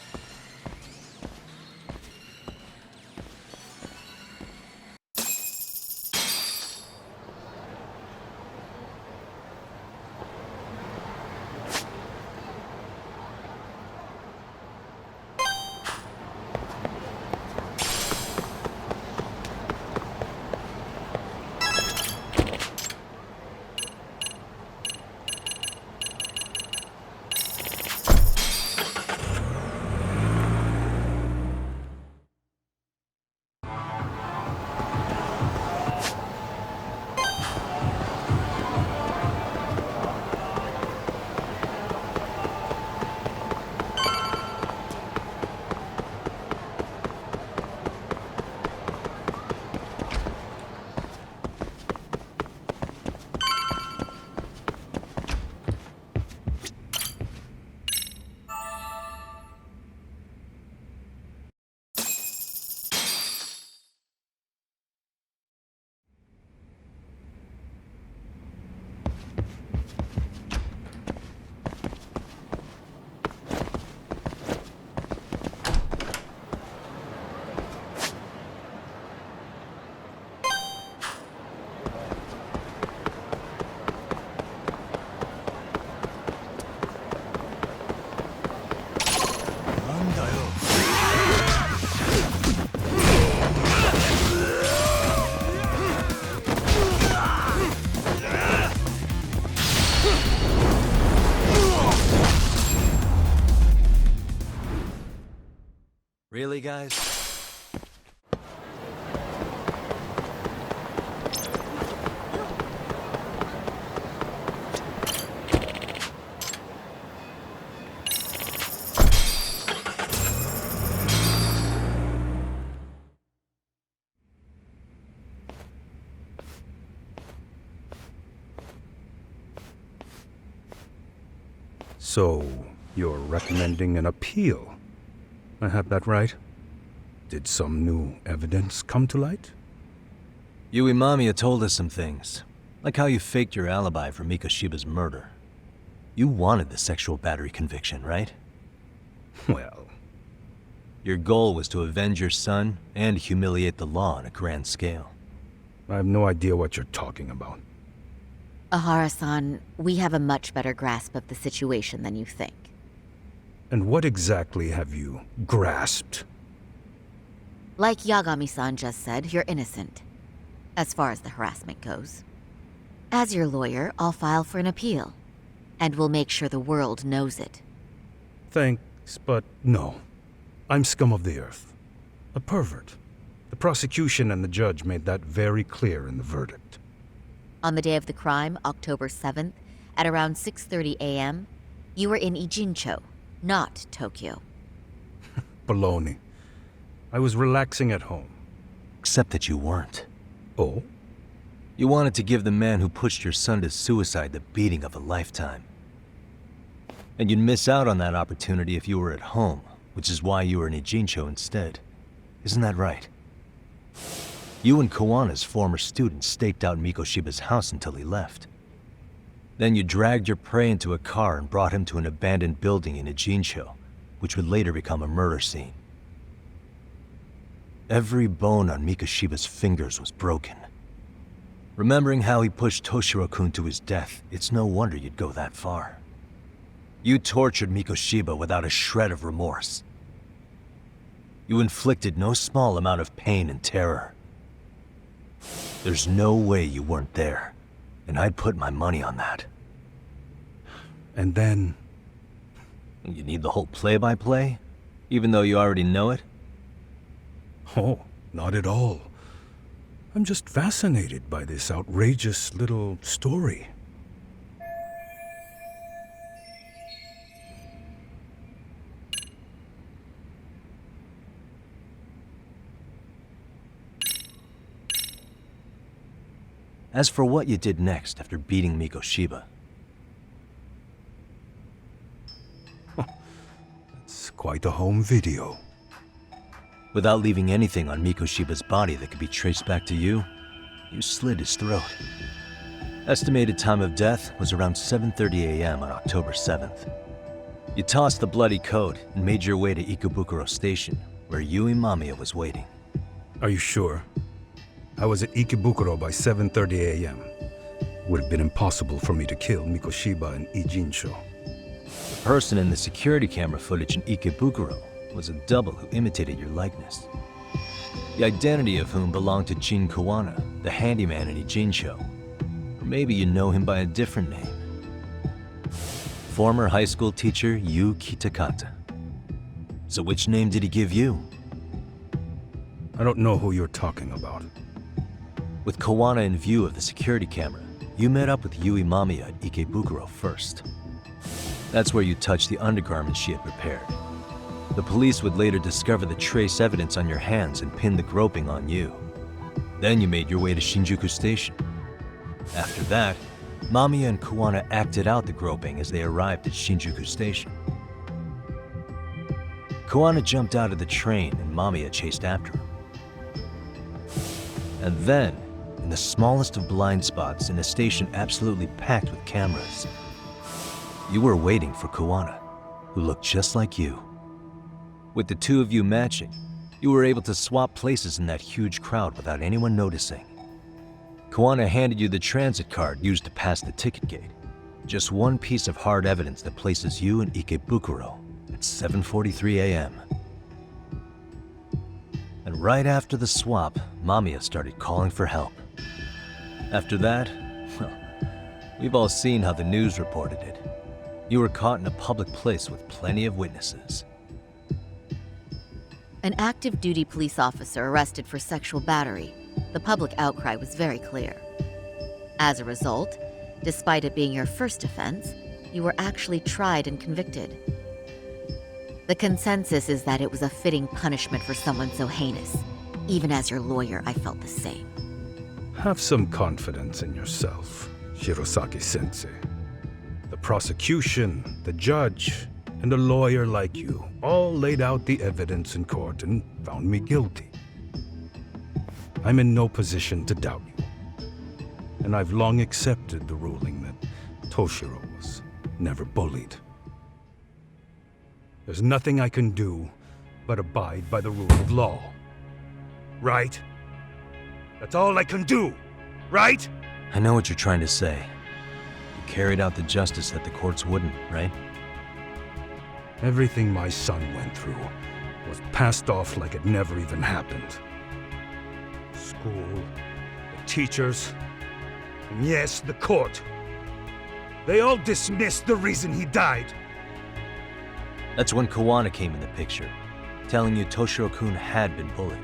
Really, guys? So, you're recommending an appeal? I have that right? Did some new evidence come to light? Yui Mamiya told us some things, like how you faked your alibi for Mikoshiba's murder. You wanted the sexual battery conviction, right? Well... Your goal was to avenge your son and humiliate the law on a grand scale. I have no idea what you're talking about. Aharasan, we have a much better grasp of the situation than you think. And what exactly have you grasped? Like Yagami-san just said, you're innocent. As far as the harassment goes. As your lawyer, I'll file for an appeal. And we'll make sure the world knows it. Thanks, but no. I'm scum of the earth. A pervert. The prosecution and the judge made that very clear in the verdict. On the day of the crime, October 7th, at around 6:30 a.m., you were in Ijincho, not Tokyo. Baloney. I was relaxing at home. Except that you weren't. Oh? You wanted to give the man who pushed your son to suicide the beating of a lifetime. And you'd miss out on that opportunity if you were at home, which is why you were in Ijincho instead. Isn't that right? You and Kawana's former student staked out Mikoshiba's house until he left. Then you dragged your prey into a car and brought him to an abandoned building in Ijincho, which would later become a murder scene. Every bone on Mikoshiba's fingers was broken. Remembering how he pushed Toshiro-kun to his death, it's no wonder you'd go that far. You tortured Mikoshiba without a shred of remorse. You inflicted no small amount of pain and terror. There's no way you weren't there, and I'd put my money on that. And then... You need the whole play-by-play? Even though you already know it? Oh, not at all. I'm just fascinated by this outrageous little story. As for what you did next after beating Mikoshiba... It's quite a home video. Without leaving anything on Mikoshiba's body that could be traced back to you, you slit his throat. Estimated time of death was around 7:30 a.m. on October 7th. You tossed the bloody coat and made your way to Ikebukuro Station, where Yui Mamiya was waiting. Are you sure? I was at Ikebukuro by 7:30 a.m. Would have been impossible for me to kill Mikoshiba and Ijincho. The person in the security camera footage in Ikebukuro was a double who imitated your likeness. The identity of whom belonged to Jin Kawana, the handyman in Ijincho. Or maybe you know him by a different name. Former high school teacher Yu Kitakata. So which name did he give you? I don't know who you're talking about. With Kawana in view of the security camera, you met up with Yui Mamiya at Ikebukuro first. That's where you touched the undergarments she had prepared. The police would later discover the trace evidence on your hands and pin the groping on you. Then you made your way to Shinjuku Station. After that, Mamiya and Kawana acted out the groping as they arrived at Shinjuku Station. Kawana jumped out of the train and Mamiya chased after him. And then, in the smallest of blind spots in a station absolutely packed with cameras, you were waiting for Kawana, who looked just like you. With the two of you matching, you were able to swap places in that huge crowd without anyone noticing. Kawana handed you the transit card used to pass the ticket gate. Just one piece of hard evidence that places you in Ikebukuro at 7:43 a.m. And right after the swap, Mamiya started calling for help. After that, well, we've all seen how the news reported it. You were caught in a public place with plenty of witnesses. An active duty police officer arrested for sexual battery. The public outcry was very clear. As a result, despite it being your first offense, you were actually tried and convicted. The consensus is that it was a fitting punishment for someone so heinous. Even as your lawyer, I felt the same. Have some confidence in yourself, Shirosaki-sensei. The prosecution, the judge, and a lawyer like you all laid out the evidence in court and found me guilty. I'm in no position to doubt you. And I've long accepted the ruling that Toshiro was never bullied. There's nothing I can do but abide by the rule of law. Right? That's all I can do, right? I know what you're trying to say. You carried out the justice that the courts wouldn't, right? Everything my son went through was passed off like it never even happened. School, the teachers, and yes, the court. They all dismissed the reason he died. That's when Kawana came in the picture, telling you Toshiro-kun had been bullied.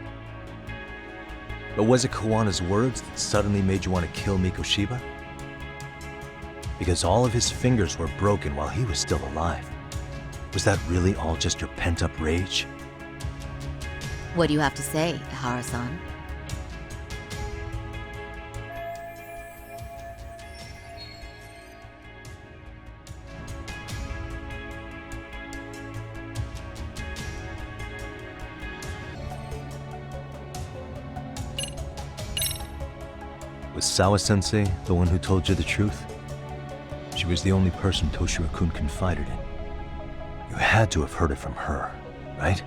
But was it Kawana's words that suddenly made you want to kill Mikoshiba? Because all of his fingers were broken while he was still alive. Was that really all just your pent-up rage? What do you have to say, Aharasan? Was Sawa-sensei the one who told you the truth? She was the only person Toshiro-kun confided in. You had to have heard it from her, right?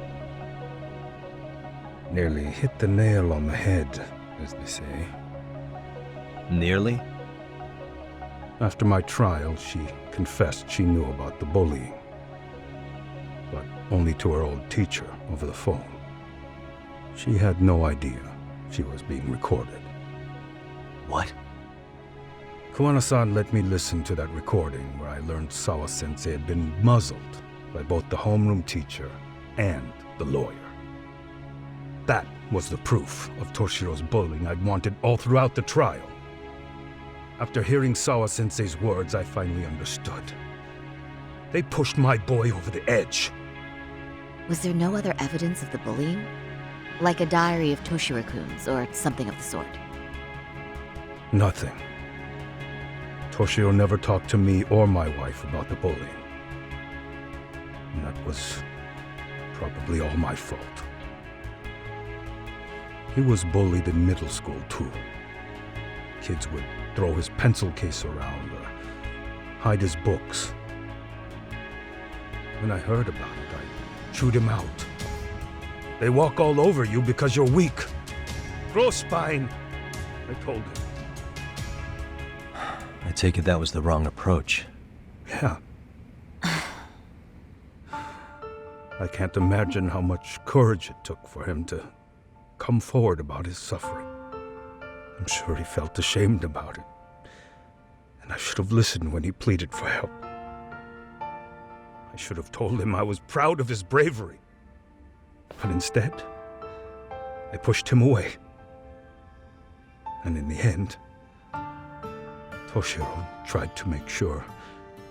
Nearly hit the nail on the head, as they say. Nearly? After my trial, she confessed she knew about the bullying. But only to her old teacher over the phone. She had no idea she was being recorded. What? Kuwana-san let me listen to that recording where I learned Sawa-sensei had been muzzled by both the homeroom teacher and the lawyer. That was the proof of Toshiro's bullying I'd wanted all throughout the trial. After hearing Sawa-sensei's words, I finally understood. They pushed my boy over the edge. Was there no other evidence of the bullying? Like a diary of Toshiro-kun's or something of the sort? Nothing. Toshiro never talked to me or my wife about the bullying. And that was probably all my fault. He was bullied in middle school, too. Kids would throw his pencil case around or hide his books. When I heard about it, I chewed him out. They walk all over you because you're weak. Grow spine, I told him. I take it that was the wrong approach. Yeah. I can't imagine how much courage it took for him to come forward about his suffering. I'm sure he felt ashamed about it. And I should have listened when he pleaded for help. I should have told him I was proud of his bravery. But instead, I pushed him away. And in the end, Toshiro tried to make sure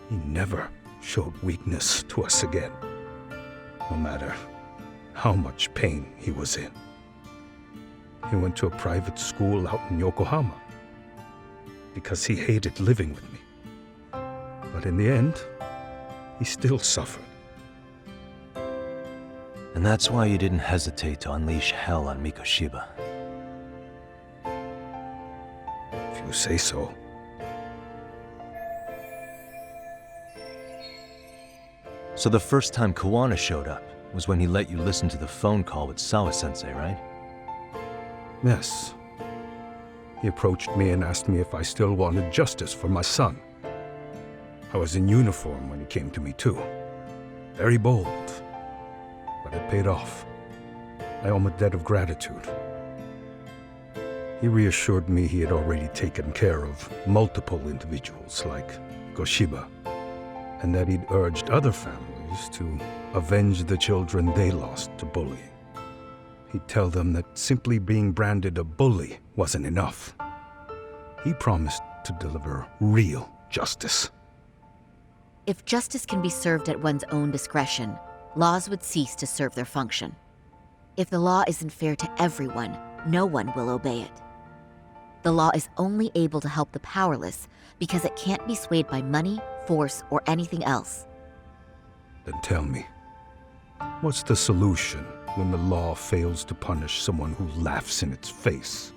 he never showed weakness to us again, no matter how much pain he was in. He went to a private school out in Yokohama because he hated living with me. But in the end, he still suffered. And that's why you didn't hesitate to unleash hell on Mikoshiba. If you say so. So the first time Kuwana showed up was when he let you listen to the phone call with Sawa-sensei, right? Yes. He approached me and asked me if I still wanted justice for my son. I was in uniform when he came to me too. Very bold. But it paid off. I owe him a debt of gratitude. He reassured me he had already taken care of multiple individuals like Goshiba, and that he'd urged other families to avenge the children they lost to bullying. He'd tell them that simply being branded a bully wasn't enough. He promised to deliver real justice. If justice can be served at one's own discretion, laws would cease to serve their function. If the law isn't fair to everyone, no one will obey it. The law is only able to help the powerless because it can't be swayed by money, force, or anything else. Then tell me, what's the solution when the law fails to punish someone who laughs in its face?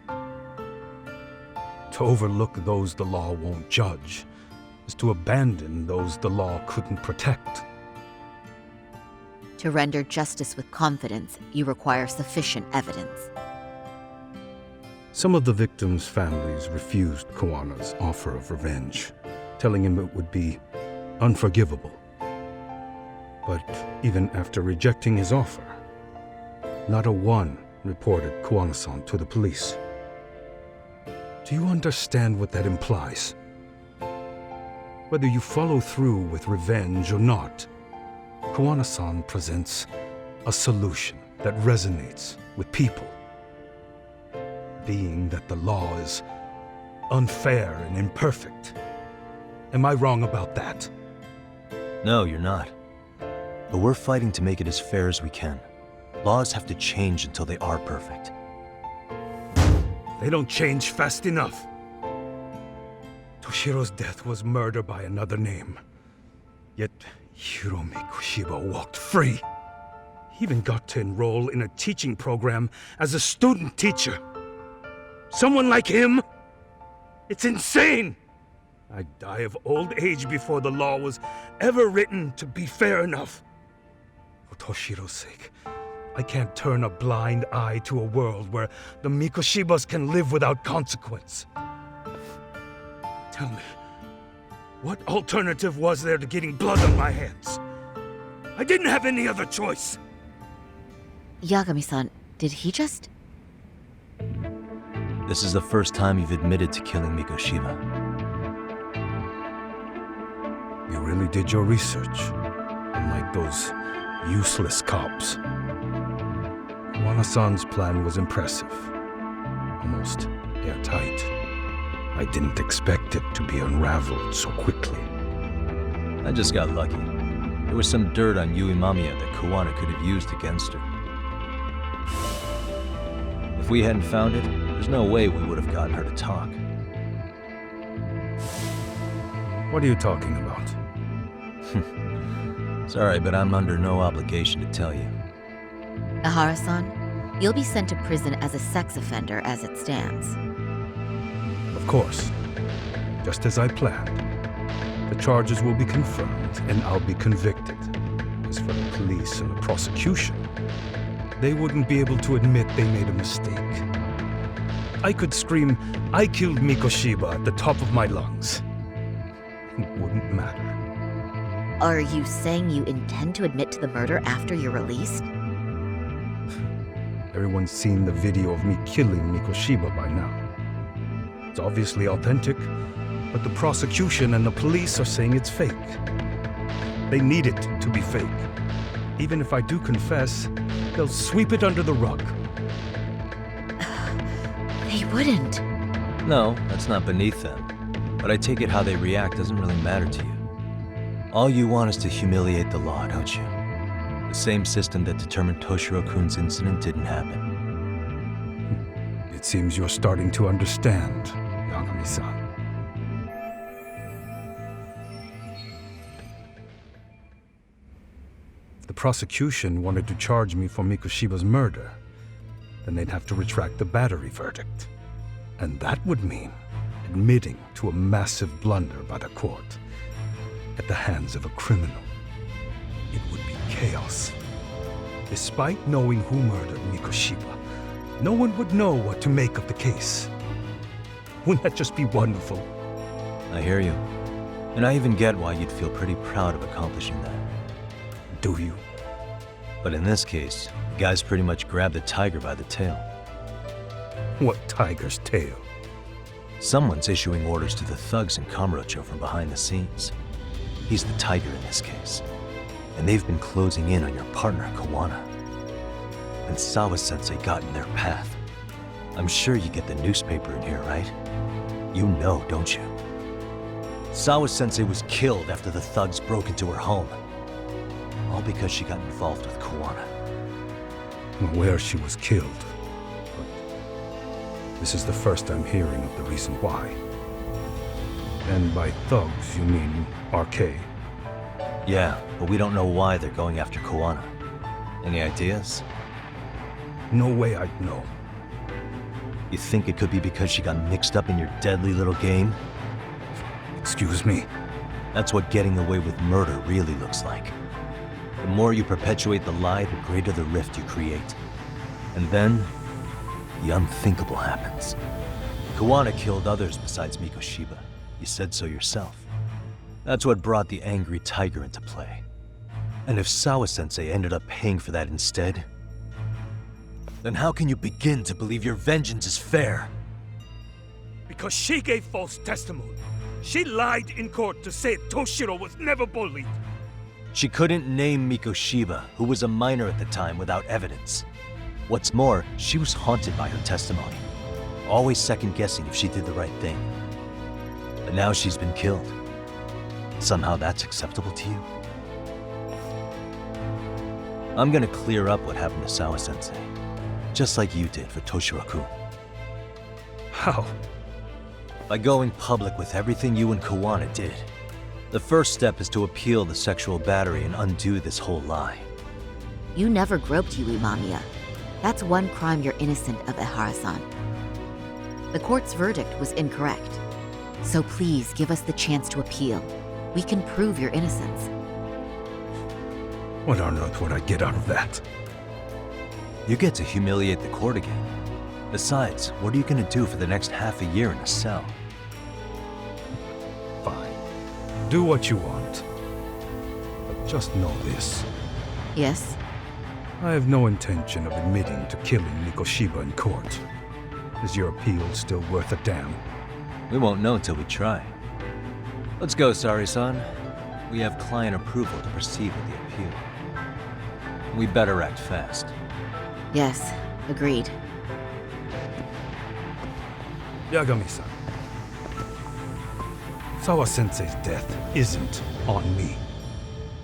To overlook those the law won't judge is to abandon those the law couldn't protect. To render justice with confidence, you require sufficient evidence. Some of the victims' families refused Kuwana's offer of revenge, telling him it would be unforgivable. But even after rejecting his offer, not a one reported Kuwana-san to the police. Do you understand what that implies? Whether you follow through with revenge or not, Kuwana-san presents a solution that resonates with people. Being that the law is unfair and imperfect. Am I wrong about that? No, you're not. But we're fighting to make it as fair as we can. Laws have to change until they are perfect. They don't change fast enough. Toshiro's death was murder by another name. Yet Hiromi Kushiba walked free. He even got to enroll in a teaching program as a student teacher. Someone like him? It's insane! I'd die of old age before the law was ever written to be fair enough. For Toshiro's sake, I can't turn a blind eye to a world where the Mikoshibas can live without consequence. Tell me, what alternative was there to getting blood on my hands? I didn't have any other choice. Yagami-san, Did he just... This is the first time you've admitted to killing Mikoshiba. You really did your research, unlike those useless cops. Aharasan's plan was impressive, almost airtight. I didn't expect it to be unraveled so quickly. I just got lucky. There was some dirt on Yui Mamiya that Kuwana could have used against her. If we hadn't found it, there's no way we would have gotten her to talk. What are you talking about? Sorry, but I'm under no obligation to tell you. Aharasan, you'll be sent to prison as a sex offender as it stands. Of course. Just as I planned. The charges will be confirmed, and I'll be convicted. As for the police and the prosecution, they wouldn't be able to admit they made a mistake. I could scream, "I killed Mikoshiba" at the top of my lungs. It wouldn't matter. Are you saying you intend to admit to the murder after you're released? Everyone's seen the video of me killing Mikoshiba by now. It's obviously authentic, but the prosecution and the police are saying it's fake. They need it to be fake. Even if I do confess, they'll sweep it under the rug. They wouldn't. No, that's not beneath them. But I take it how they react doesn't really matter to you. All you want is to humiliate the law, don't you? The same system that determined Toshiro-kun's incident didn't happen. It seems you're starting to understand, Yagami-san. If the prosecution wanted to charge me for Mikoshiba's murder, then they'd have to retract the battery verdict. And that would mean admitting to a massive blunder by the court at the hands of a criminal. It would be chaos. Despite knowing who murdered Mikoshiba, no one would know what to make of the case. Wouldn't that just be wonderful? I hear you. And I even get why you'd feel pretty proud of accomplishing that. Do you? But in this case, the guy's pretty much grabbed the tiger by the tail. What tiger's tail? Someone's issuing orders to the thugs in Kamurocho from behind the scenes. He's the tiger in this case. And they've been closing in on your partner, Kuwana. And Sawa-sensei got in their path. I'm sure you get the newspaper in here, right? You know, don't you? Sawa-sensei was killed after the thugs broke into her home. All because she got involved with Kuwana. I'm aware she was killed, but this is the first I'm hearing of the reason why. And by thugs, you mean RK? Yeah, but we don't know why they're going after Kuwana. Any ideas? No way I'd know. You think it could be because she got mixed up in your deadly little game? Excuse me? That's what getting away with murder really looks like. The more you perpetuate the lie, the greater the rift you create. And then, the unthinkable happens. Kuwana killed others besides Mikoshiba. You said so yourself. That's what brought the angry tiger into play. And if Sawa-sensei ended up paying for that instead, then how can you begin to believe your vengeance is fair? Because she gave false testimony. She lied in court to say Toshiro was never bullied. She couldn't name Mikoshiba, who was a minor at the time, without evidence. What's more, she was haunted by her testimony, always second-guessing if she did the right thing. But now she's been killed. Somehow that's acceptable to you? I'm gonna clear up what happened to Sawa-sensei, just like you did for Toshiro-kun. How? By going public with everything you and Kuwana did. The first step is to appeal the sexual battery and undo this whole lie. You never groped Yui Mamiya. That's one crime you're innocent of, Aharasan. The court's verdict was incorrect. So please give us the chance to appeal. We can prove your innocence. What on earth would I get out of that? You get to humiliate the court again. Besides, what are you gonna do for the next half a year in a cell? Fine. Do what you want. But just know this. Yes? I have no intention of admitting to killing Mikoshiba in court. Is your appeal still worth a damn? We won't know until we try. Let's go, Sari-san. We have client approval to proceed with the appeal. We better act fast. Yes, agreed. Yagami-san. Sawa-sensei's death isn't on me.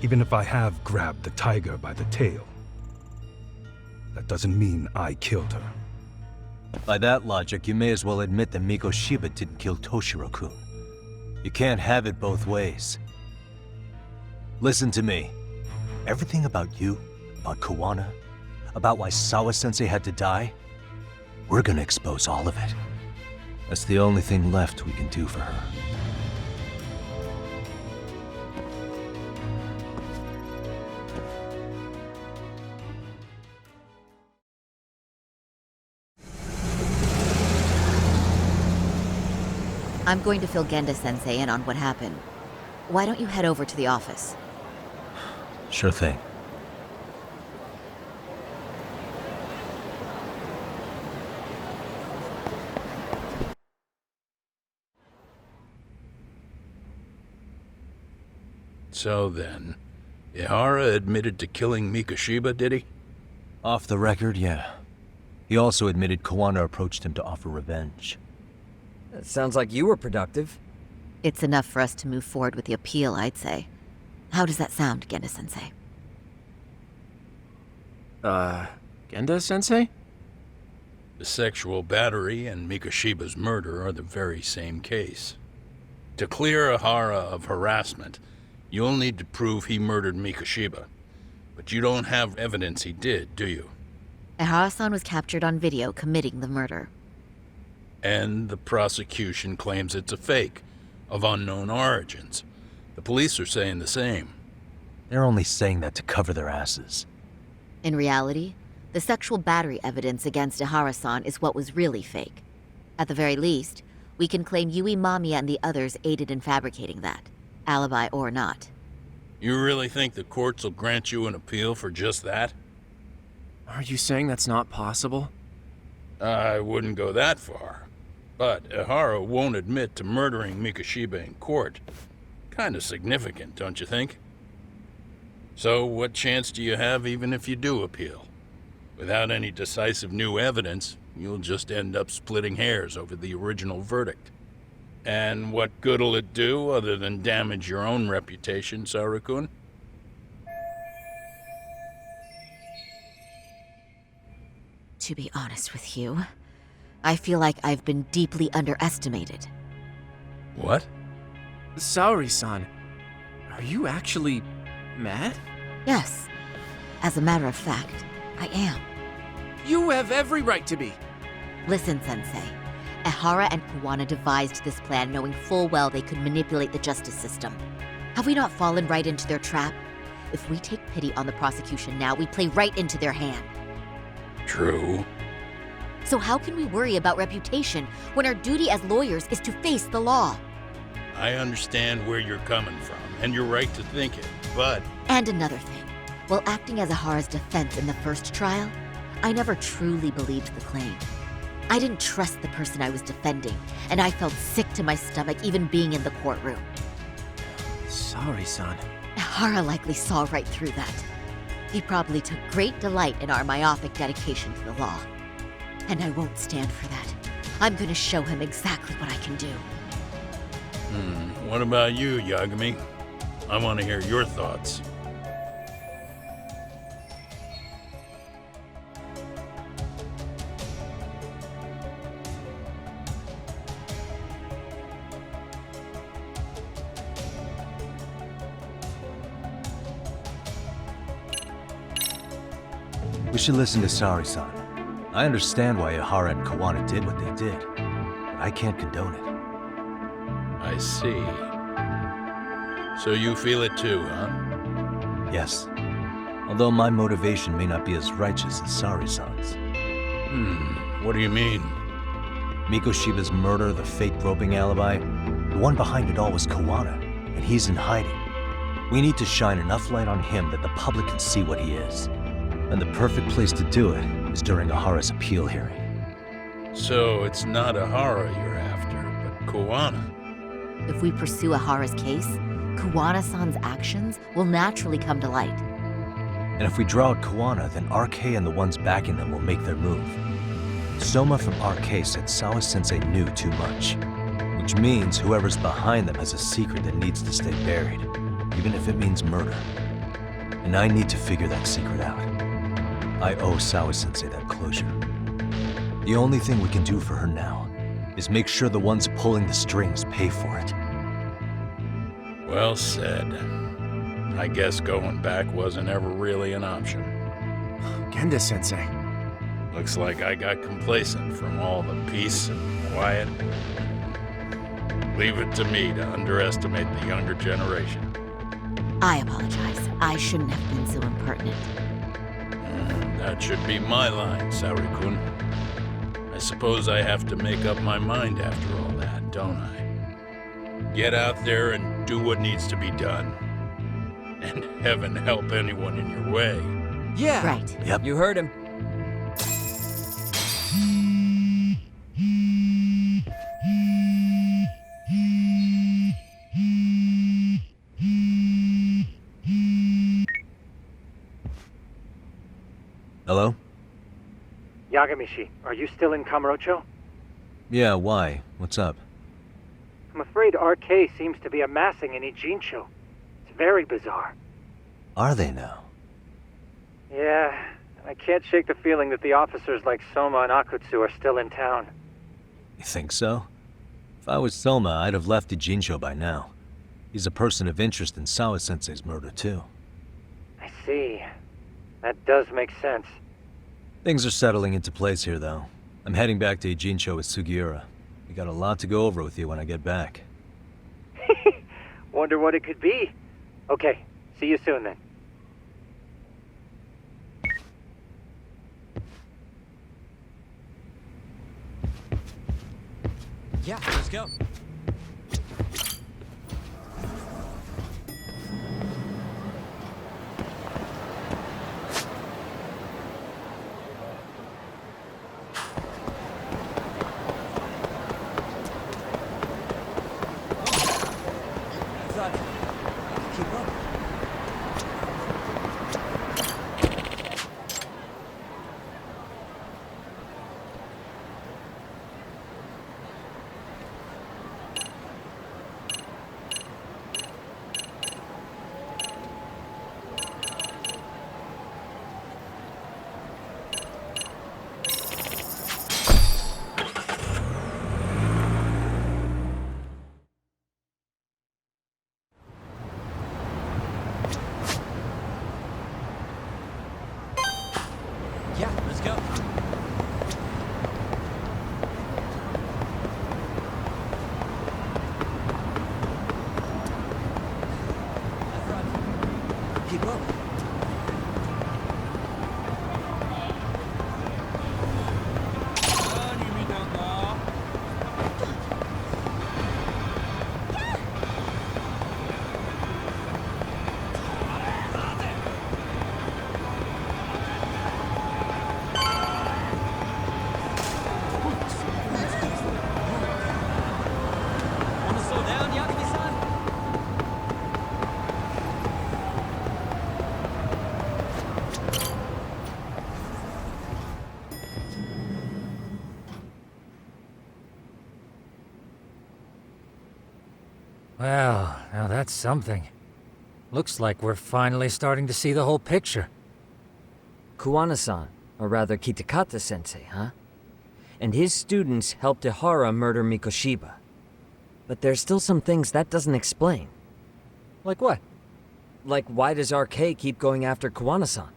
Even if I have grabbed the tiger by the tail, that doesn't mean I killed her. By that logic, you may as well admit that Mikoshiba didn't kill Toshiro-kun. You can't have it both ways. Listen to me. Everything about you, about Kawana, about why Sawa-sensei had to die, we're gonna expose all of it. That's the only thing left we can do for her. I'm going to fill Genda-sensei in on what happened. Why don't you head over to the office? Sure thing. So then, Ihara admitted to killing Mikoshiba, did he? Off the record, yeah. He also admitted Kawana approached him to offer revenge. That sounds like you were productive. It's enough for us to move forward with the appeal, I'd say. How does that sound, Genda-sensei? Genda-sensei? The sexual battery and Mikoshiba's murder are the very same case. To clear Ahara of harassment, you'll need to prove he murdered Mikoshiba. But you don't have evidence he did, do you? Aharasan was captured on video committing the murder. And the prosecution claims it's a fake, of unknown origins. The police are saying the same. They're only saying that to cover their asses. In reality, the sexual battery evidence against Aharasan is what was really fake. At the very least, we can claim Yui Mamiya and the others aided in fabricating that, alibi or not. You really think the courts will grant you an appeal for just that? Are you saying that's not possible? I wouldn't go that far. But Ihara won't admit to murdering Mikoshiba in court. Kinda significant, don't you think? So what chance do you have even if you do appeal? Without any decisive new evidence, you'll just end up splitting hairs over the original verdict. And what good'll it do other than damage your own reputation, Saru-kun? To be honest with you, I feel like I've been deeply underestimated. What? Saori-san, are you actually mad? Yes. As a matter of fact, I am. You have every right to be. Listen, Sensei. Ihara and Kawana devised this plan knowing full well they could manipulate the justice system. Have we not fallen right into their trap? If we take pity on the prosecution now, we play right into their hand. True. So how can we worry about reputation when our duty as lawyers is to face the law? I understand where you're coming from, and you're right to think it, but... And another thing. While acting as Ahara's defense in the first trial, I never truly believed the claim. I didn't trust the person I was defending, and I felt sick to my stomach even being in the courtroom. Saori-san. Ihara likely saw right through that. He probably took great delight in our myopic dedication to the law. And I won't stand for that. I'm gonna show him exactly what I can do. What about you, Yagami? I want to hear your thoughts. We should listen to Saori-san. I understand why Ihara and Kawana did what they did, but I can't condone it. I see. So you feel it too, huh? Yes. Although my motivation may not be as righteous as Saori-san's. What do you mean? Mikoshiba's murder, the fake groping alibi, the one behind it all was Kawana, and he's in hiding. We need to shine enough light on him that the public can see what he is. And the perfect place to do it is during Ahara's appeal hearing. So it's not Ihara you're after, but Kuwana. If we pursue Ahara's case, Kuwana-san's actions will naturally come to light. And if we draw out Kuwana, then RK and the ones backing them will make their move. Soma from RK said Sawa-sensei knew too much, which means whoever's behind them has a secret that needs to stay buried, even if it means murder. And I need to figure that secret out. I owe Sawa-sensei that closure. The only thing we can do for her now is make sure the ones pulling the strings pay for it. Well said. I guess going back wasn't ever really an option. Genda-sensei. Looks like I got complacent from all the peace and quiet. Leave it to me to underestimate the younger generation. I apologize. I shouldn't have been so impertinent. That should be my line, Saori-kun. I suppose I have to make up my mind after all that, don't I? Get out there and do what needs to be done. And heaven help anyone in your way. Yeah! Right. Yep. You heard him. Hello? Yagamishi, are you still in Kamurocho? Yeah, why? What's up? I'm afraid RK seems to be amassing in Ijincho. It's very bizarre. Are they now? Yeah, I can't shake the feeling that the officers like Soma and Akutsu are still in town. You think so? If I was Soma, I'd have left Ijincho by now. He's a person of interest in Sawa-sensei's murder, too. I see. That does make sense. Things are settling into place here, though. I'm heading back to Ijincho with Sugiura. We got a lot to go over with you when I get back. Wonder what it could be. Okay, see you soon then. Yeah, let's go. Yeah, let's go. Keep up. Well, now that's something. Looks like we're finally starting to see the whole picture. Kuwana-san, or rather Kitakata-sensei, huh? And his students helped Ihara murder Mikoshiba. But there's still some things that doesn't explain. Like what? Like why does RK keep going after Kuwana-san?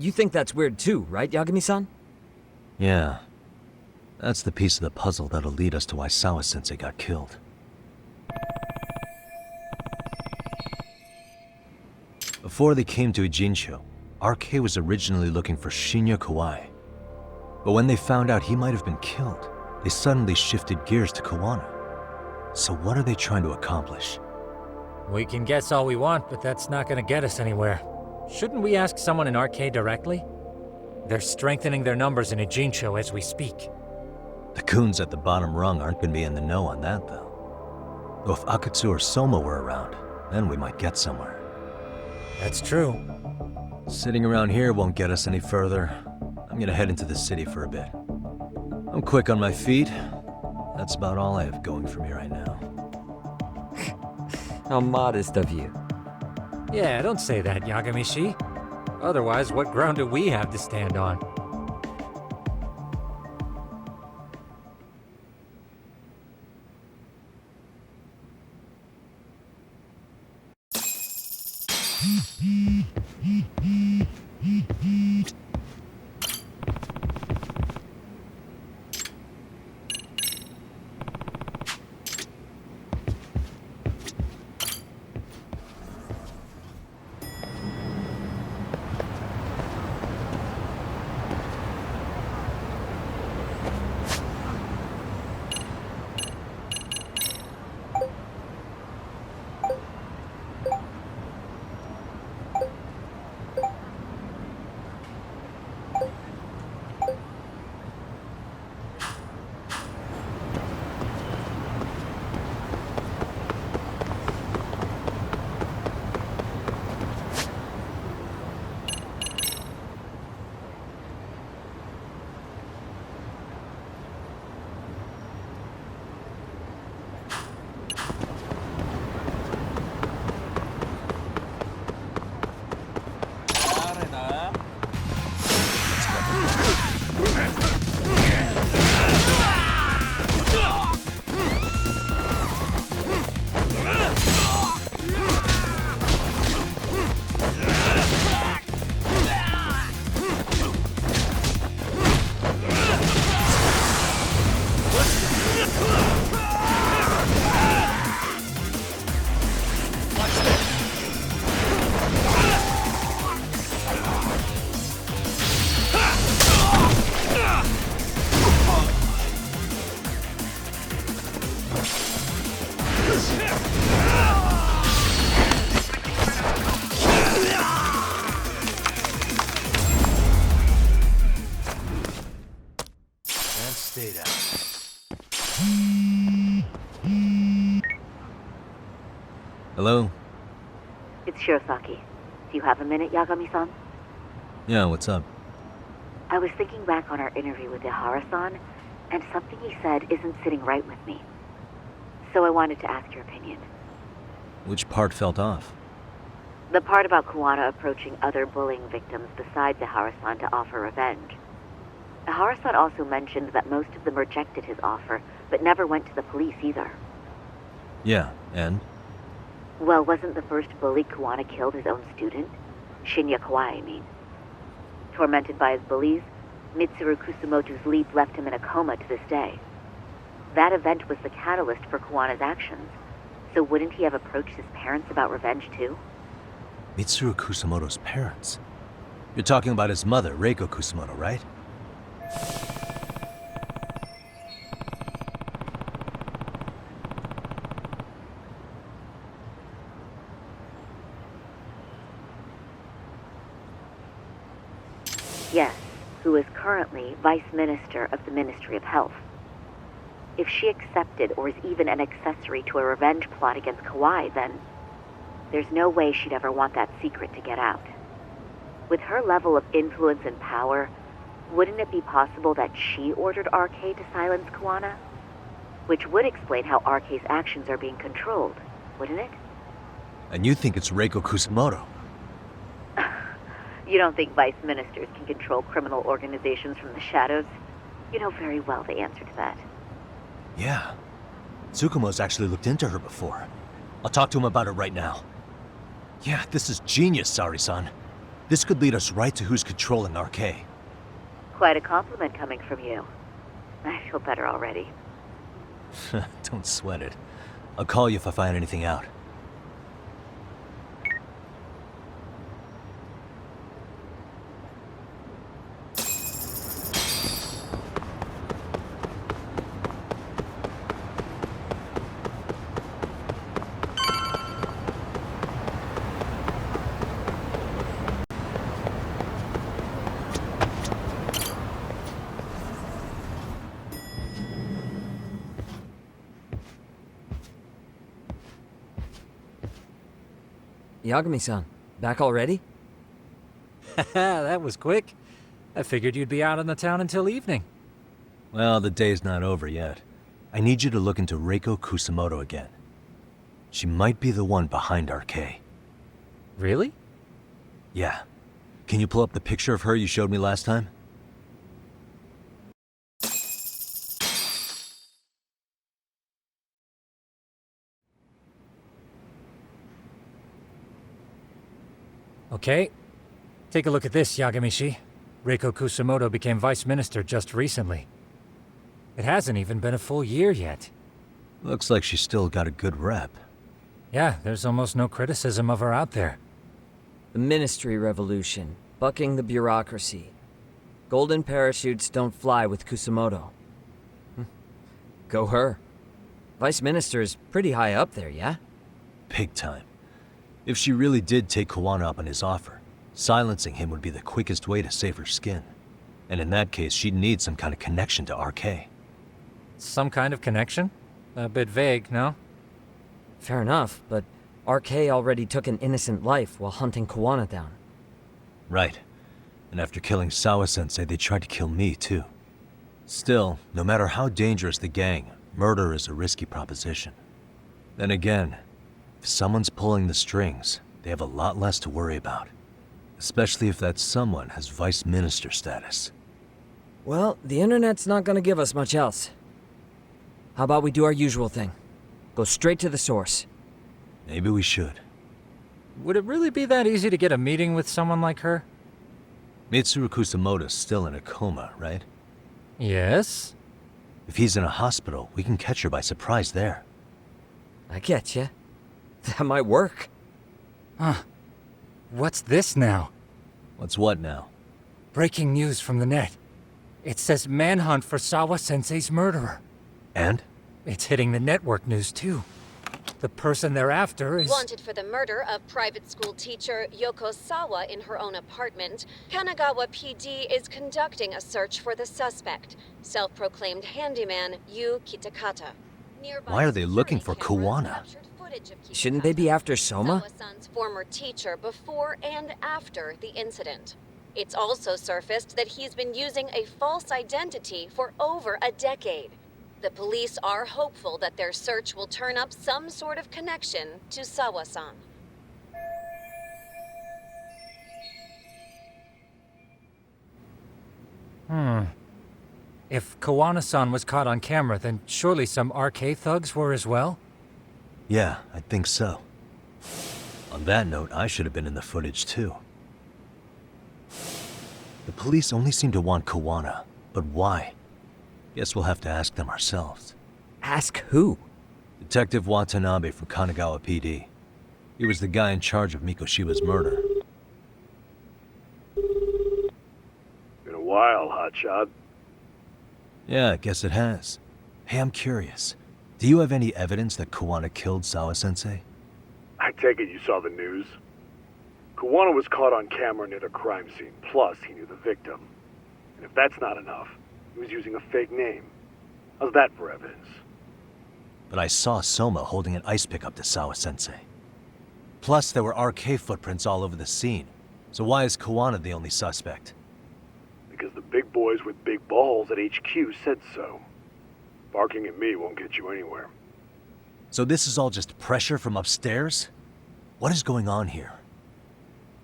You think that's weird too, right, Yagami-san? Yeah. That's the piece of the puzzle that'll lead us to why Sawa-sensei got killed. Before they came to Ijincho, RK was originally looking for Shinya Kawai. But when they found out he might have been killed, they suddenly shifted gears to Kuwana. So what are they trying to accomplish? We can guess all we want, but that's not gonna get us anywhere. Shouldn't we ask someone in RK directly? They're strengthening their numbers in Ijincho as we speak. The goons at the bottom rung aren't gonna be in the know on that, though. Though if Akutsu or Soma were around, then we might get somewhere. That's true. Sitting around here won't get us any further. I'm gonna head into the city for a bit. I'm quick on my feet. That's about all I have going for me right now. How modest of you. Yeah, don't say that, Yagami-shi. Otherwise, what ground do we have to stand on? Hello? It's Shirosaki. Do you have a minute, Yagami-san? Yeah, what's up? I was thinking back on our interview with Ihara-san, and something he said isn't sitting right with me. So I wanted to ask your opinion. Which part felt off? The part about Kuwana approaching other bullying victims besides Ihara-san to offer revenge. Aharasan also mentioned that most of them rejected his offer, but never went to the police either. Yeah, and? Well, wasn't the first bully Kuwana killed his own student? Shinya Kawai, I mean. Tormented by his bullies, Mitsuru Kusumoto's leap left him in a coma to this day. That event was the catalyst for Kuwana's actions, so wouldn't he have approached his parents about revenge too? Mitsuru Kusumoto's parents? You're talking about his mother, Reiko Kusumoto, right? Yes, who is currently Vice Minister of the Ministry of Health. If she accepted or is even an accessory to a revenge plot against Kawai, then there's no way she'd ever want that secret to get out. With her level of influence and power, wouldn't it be possible that she ordered RK to silence Kuwana? Which would explain how RK's actions are being controlled, wouldn't it? And you think it's Reiko Kusumoto? You don't think vice ministers can control criminal organizations from the shadows? You know very well the answer to that. Yeah. Tsukumo's actually looked into her before. I'll talk to him about it right now. Yeah, this is genius, Sari-san. This could lead us right to who's controlling RK. Quite a compliment coming from you. I feel better already. Don't sweat it. I'll call you if I find anything out. Yagami-san, back already? That was quick. I figured you'd be out in the town until evening. Well, the day's not over yet. I need you to look into Reiko Kusumoto again. She might be the one behind RK. Really? Yeah. Can you pull up the picture of her you showed me last time? Okay. Take a look at this, Yagami-shi. Reiko Kusumoto became vice minister just recently. It hasn't even been a full year yet. Looks like she's still got a good rep. Yeah, there's almost no criticism of her out there. The Ministry Revolution, bucking the bureaucracy. Golden parachutes don't fly with Kusumoto. Go her. Vice Minister is pretty high up there, yeah? Big time. If she really did take Kawana up on his offer, silencing him would be the quickest way to save her skin. And in that case, she'd need some kind of connection to RK. Some kind of connection? A bit vague, no? Fair enough, but RK already took an innocent life while hunting Kawana down. Right. And after killing Sawa-sensei, they tried to kill me, too. Still, no matter how dangerous the gang, murder is a risky proposition. Then again, if someone's pulling the strings, they have a lot less to worry about. Especially if that someone has vice minister status. Well, the internet's not gonna give us much else. How about we do our usual thing? Go straight to the source. Maybe we should. Would it really be that easy to get a meeting with someone like her? Mitsuru Kusumoto's still in a coma, right? Yes? If he's in a hospital, we can catch her by surprise there. I get ya. That might work. Huh. What's this now? What's what now? Breaking news from the net. It says manhunt for Sawa-sensei's murderer. And? It's hitting the network news, too. The person they're after is... Wanted for the murder of private school teacher Yoko Sawa in her own apartment, Kanagawa PD is conducting a search for the suspect, self-proclaimed handyman Yu Kitakata. Why are they looking for Kawana? Shouldn't they be after Soma? Sawa-san's former teacher before and after the incident. It's also surfaced that he's been using a false identity for over a decade. The police are hopeful that their search will turn up some sort of connection to Sawa-san. If Kawana-san was caught on camera, then surely some RK thugs were as well? Yeah, I think so. On that note, I should have been in the footage too. The police only seem to want Kawana, but why? Guess we'll have to ask them ourselves. Ask who? Detective Watanabe from Kanagawa PD. He was the guy in charge of Mikoshiba's murder. Been a while, hotshot. Yeah, I guess it has. Hey, I'm curious. Do you have any evidence that Kawana killed Sawa-sensei? I take it you saw the news. Kawana was caught on camera near the crime scene, plus he knew the victim. And if that's not enough, he was using a fake name. How's that for evidence? But I saw Soma holding an ice pick up to Sawa-sensei. Plus, there were RK footprints all over the scene. So why is Kawana the only suspect? Because the big boys with big balls at HQ said so. Barking at me won't get you anywhere. So this is all just pressure from upstairs? What is going on here?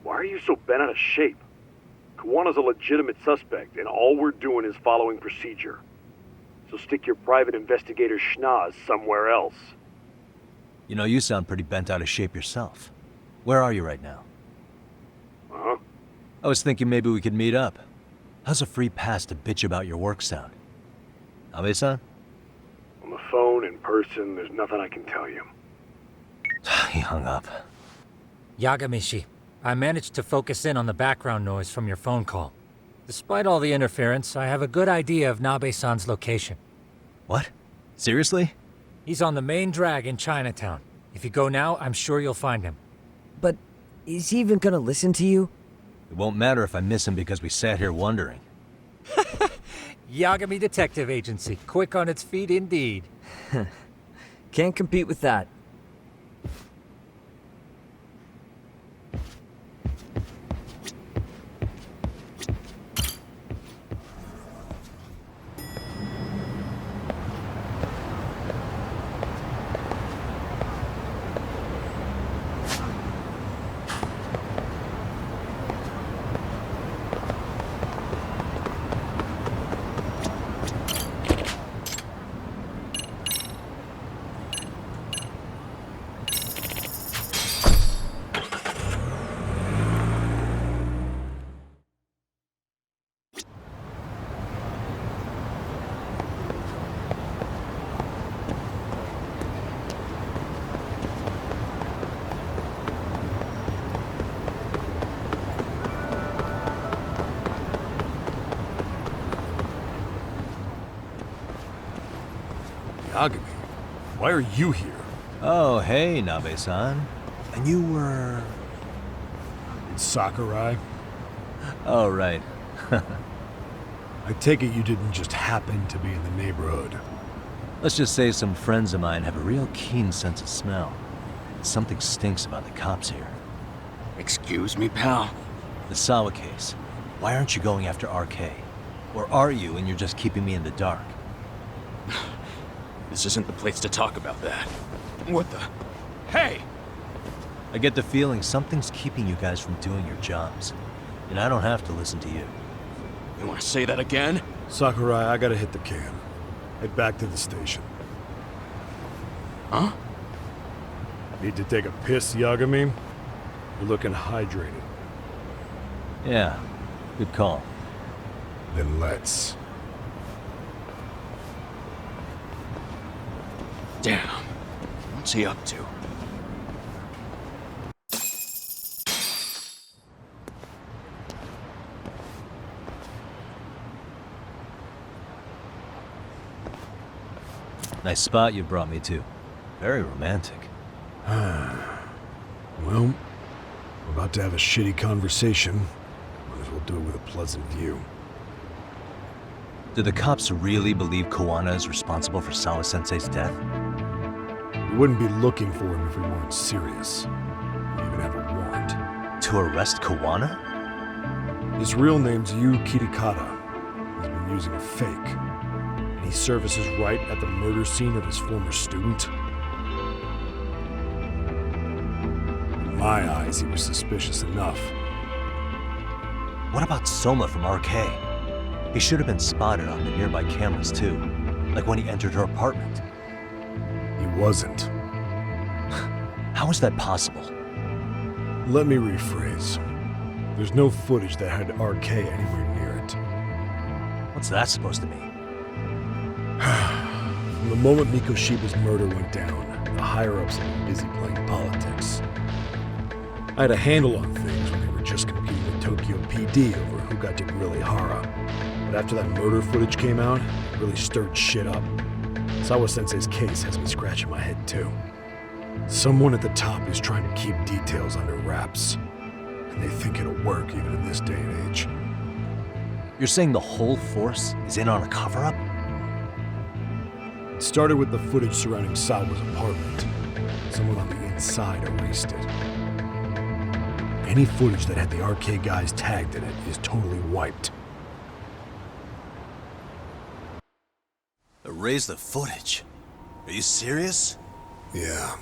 Why are you so bent out of shape? Kawana's a legitimate suspect, and all we're doing is following procedure. So stick your private investigator schnoz somewhere else. You know, you sound pretty bent out of shape yourself. Where are you right now? Uh-huh. I was thinking maybe we could meet up. How's a free pass to bitch about your work sound? Abe-san? On the phone, in person, there's nothing I can tell you. He hung up. Yagami-shi, I managed to focus in on the background noise from your phone call. Despite all the interference, I have a good idea of Nabe-san's location. What? Seriously? He's on the main drag in Chinatown. If you go now, I'm sure you'll find him. But is he even gonna listen to you? It won't matter if I miss him because we sat here wondering. Yagami Detective Agency, quick on its feet indeed. Can't compete with that. Yagami, why are you here? Oh, hey, Nabe-san. And you were... It's Sakurai. Oh, right. I take it you didn't just happen to be in the neighborhood. Let's just say some friends of mine have a real keen sense of smell. Something stinks about the cops here. Excuse me, pal? The Sawa case. Why aren't you going after RK? Or are you and you're just keeping me in the dark? This isn't the place to talk about that. What the... Hey! I get the feeling something's keeping you guys from doing your jobs. And I don't have to listen to you. You want to say that again? Sakurai, I gotta hit the can. Head back to the station. Huh? Need to take a piss, Yagami? You're looking hydrated. Yeah, good call. Then let's. Damn. What's he up to? Nice spot you brought me to. Very romantic. Well, we're about to have a shitty conversation. Might as well do it with a pleasant view. Do the cops really believe Kowana is responsible for Sawa-sensei's death? We wouldn't be looking for him if we weren't serious. We even have a warrant. To arrest Kowana? His real name's Yu Kitakata. He's been using a fake. And he services right at the murder scene of his former student. In my eyes, he was suspicious enough. What about Soma from RK? He should have been spotted on the nearby cameras too, like when he entered her apartment. He wasn't. How is that possible? Let me rephrase. There's no footage that had RK anywhere near it. What's that supposed to mean? From the moment Mikoshiba's murder went down, the higher-ups had been busy playing politics. I had a handle on things when they were just competing with Tokyo PD over who got to grill Ihara. But after that murder footage came out, it really stirred shit up. Sawa-sensei's case has me scratching my head too. Someone at the top is trying to keep details under wraps. And they think it'll work even in this day and age. You're saying the whole force is in on a cover-up? It started with the footage surrounding Sawa's apartment. Someone on the inside erased it. Any footage that had the RK guys tagged in it is totally wiped. Erase the footage? Are you serious? Yeah.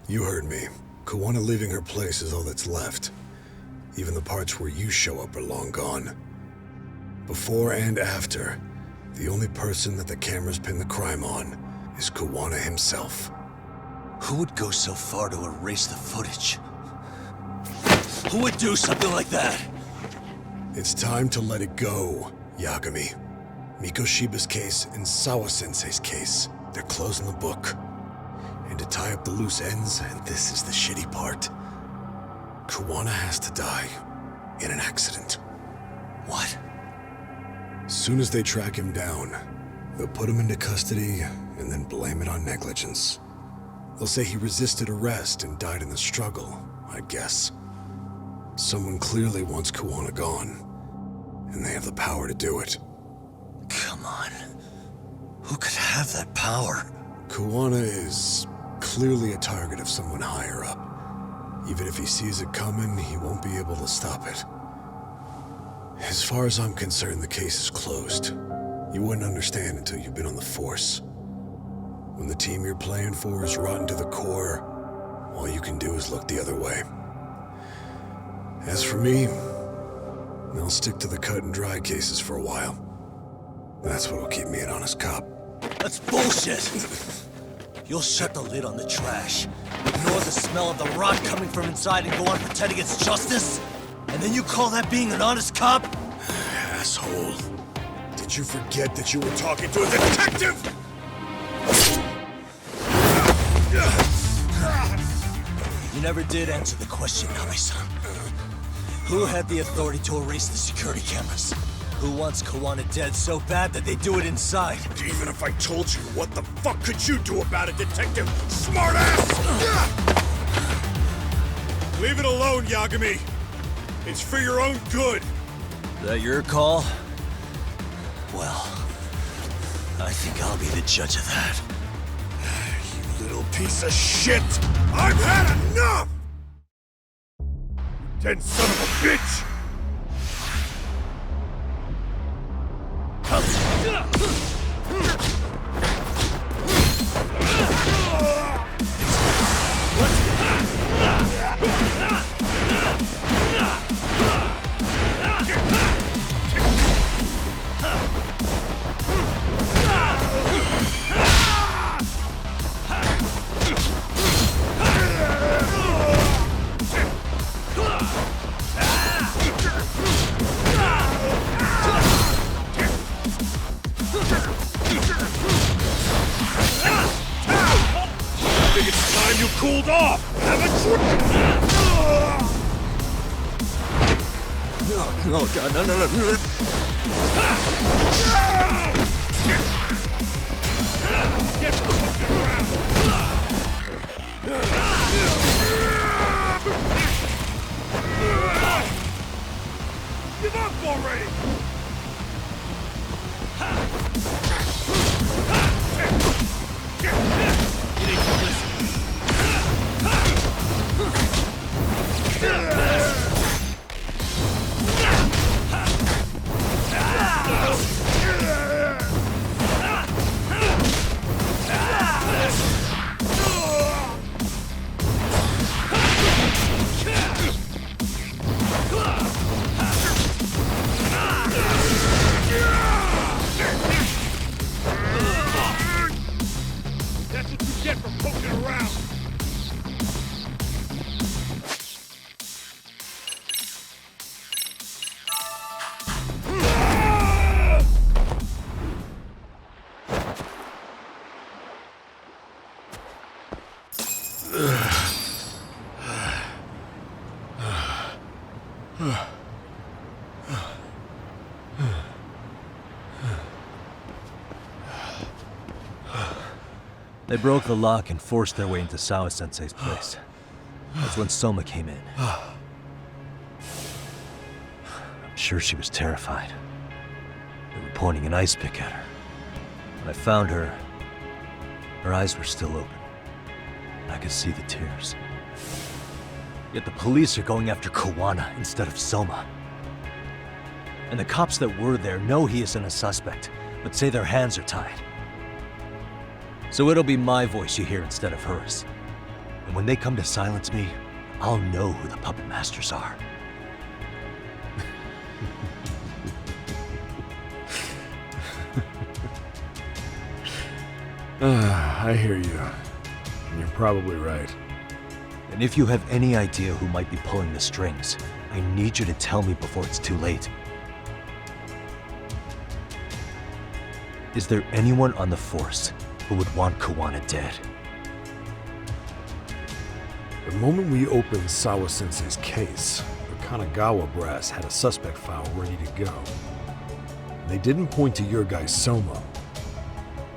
You heard me. Kowana leaving her place is all that's left. Even the parts where you show up are long gone. Before and after, the only person that the cameras pin the crime on is Kowana himself. Who would go so far to erase the footage? Who would do something like that? It's time to let it go, Yagami. Mikoshiba's case and Sawa-sensei's case, they're closing the book. And to tie up the loose ends, and this is the shitty part, Kowana has to die in an accident. What? As soon as they track him down, they'll put him into custody and then blame it on negligence. They'll say he resisted arrest and died in the struggle, I guess. Someone clearly wants Kowana gone, and they have the power to do it. Come on. Who could have that power? Kowana is clearly a target of someone higher up. Even if he sees it coming, he won't be able to stop it. As far as I'm concerned, the case is closed. You wouldn't understand until you've been on the force. When the team you're playing for is rotten to the core, all you can do is look the other way. As for me, I'll stick to the cut and dry cases for a while. That's what'll keep me an honest cop. That's bullshit! You'll shut the lid on the trash, ignore the smell of the rot coming from inside and go on pretending it's justice? And then you call that being an honest cop? Asshole. Did you forget that you were talking to a detective? You never did answer the question, Nabe-san. Who had the authority to erase the security cameras? Who wants Kawana dead so bad that they do it inside? Even if I told you, what the fuck could you do about it, Detective Smartass? Leave it alone, Yagami. It's for your own good. Is that your call? Well, I think I'll be the judge of that. You little piece of shit! I've had enough! You dead son of a bitch! Cooled off! Have a drink! Oh god, no. Get fucking around! Give up already! You need to listen. That's what you get for poking around. They broke the lock and forced their way into Sawa-sensei's place. That's when Soma came in. I'm sure she was terrified. They were pointing an ice pick at her. When I found her, her eyes were still open. I could see the tears. Yet the police are going after Kawana instead of Soma. And the cops that were there know he isn't a suspect, but say their hands are tied. So it'll be my voice you hear instead of hers. And when they come to silence me, I'll know who the puppet masters are. I hear you. And you're probably right. And if you have any idea who might be pulling the strings, I need you to tell me before it's too late. Is there anyone on the force who would want Kawana dead? The moment we opened Sawa-sensei's case, the Kanagawa brass had a suspect file ready to go. They didn't point to your guy Soma.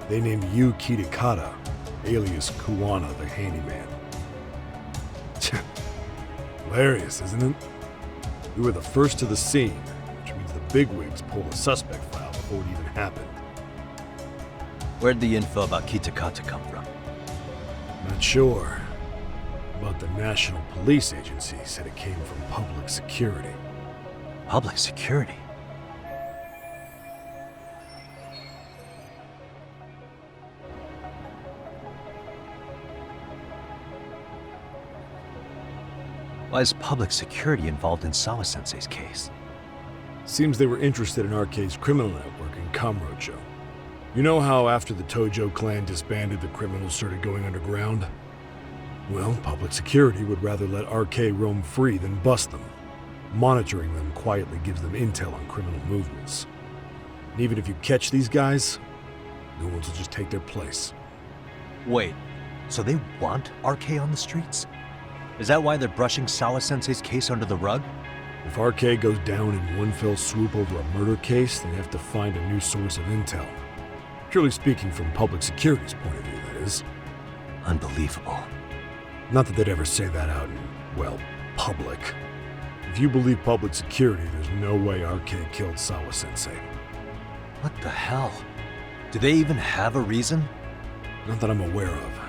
They named you Kitakata, alias Kawana the handyman. Hilarious, isn't it? We were the first to the scene, which means the bigwigs pulled a suspect file before it even happened. Where'd the info about Kitakata come from? Not sure. But the National Police Agency said it came from public security. Public security? Why is public security involved in Sawa-sensei's case? Seems they were interested in RK's criminal network in Kamurocho. You know how after the Tojo clan disbanded, the criminals started going underground? Well, public security would rather let RK roam free than bust them. Monitoring them quietly gives them intel on criminal movements. And even if you catch these guys, new ones will just take their place. Wait, so they want RK on the streets? Is that why they're brushing Sawa-sensei's case under the rug? If RK goes down in one fell swoop over a murder case, they have to find a new source of intel. Purely speaking, from public security's point of view, that is. Unbelievable. Not that they'd ever say that out in, well, public. If you believe public security, there's no way RK killed Sawa-sensei. What the hell? Do they even have a reason? Not that I'm aware of.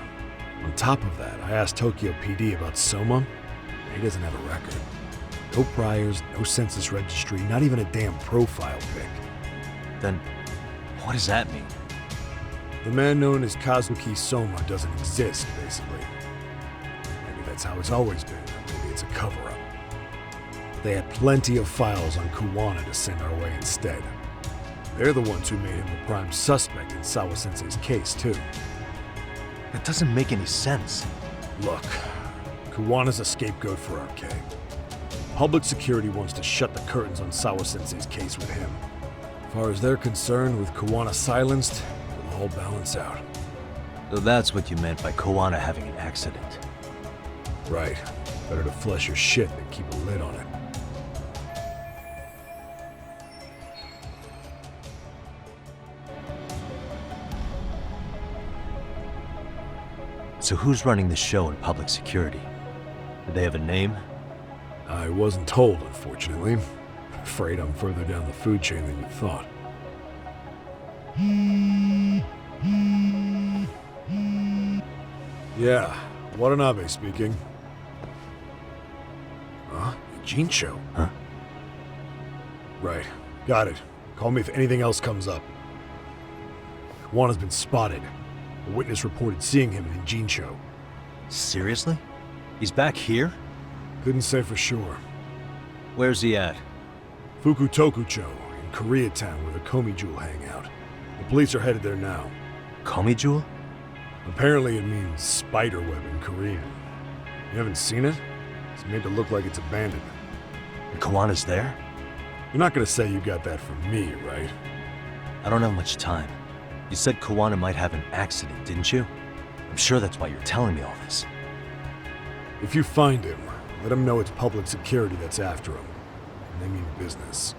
On top of that, I asked Tokyo PD about Soma. He doesn't have a record. No priors, no census registry, not even a damn profile pic. Then, what does that mean? The man known as Kazuki Soma doesn't exist, basically. Maybe that's how it's always been. Maybe it's a cover-up. They had plenty of files on Kuwana to send our way instead. They're the ones who made him the prime suspect in Sawa-sensei's case, too. That doesn't make any sense. Look, Kuwana's a scapegoat for RK. Public security wants to shut the curtains on Sawa-sensei's case with him. As far as they're concerned, with Kuwana silenced, it'll all balance out. So that's what you meant by Kuwana having an accident. Right. Better to flush your shit than keep a lid on it. So who's running the show in public security? Do they have a name? I wasn't told, unfortunately. Afraid I'm further down the food chain than you thought. Yeah, Watanabe speaking. Huh? Ijincho? Huh? Right. Got it. Call me if anything else comes up. Kuwana's been spotted. A witness reported seeing him in Ijincho. Seriously? He's back here? Couldn't say for sure. Where's he at? Fukutokucho, in Koreatown, where the Komi Jewel hang out. The police are headed there now. Komi Jewel? Apparently it means spider web in Korean. You haven't seen it? It's made to look like it's abandoned. And Kuwana's there? You're not gonna say you got that from me, right? I don't have much time. You said Kuwana might have an accident, didn't you? I'm sure that's why you're telling me all this. If you find him, let him know it's public security that's after him. And they mean business.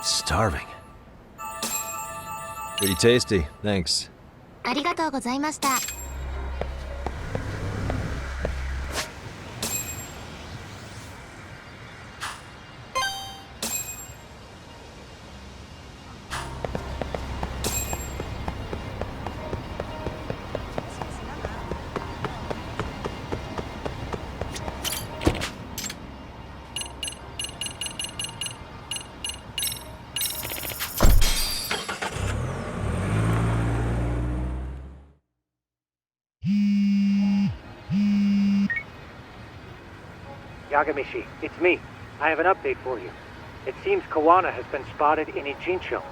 Starving. Pretty tasty, thanks. ありがとうございました。Yagamishi, it's me. I have an update for you. It seems Kuwana has been spotted in Ijincho.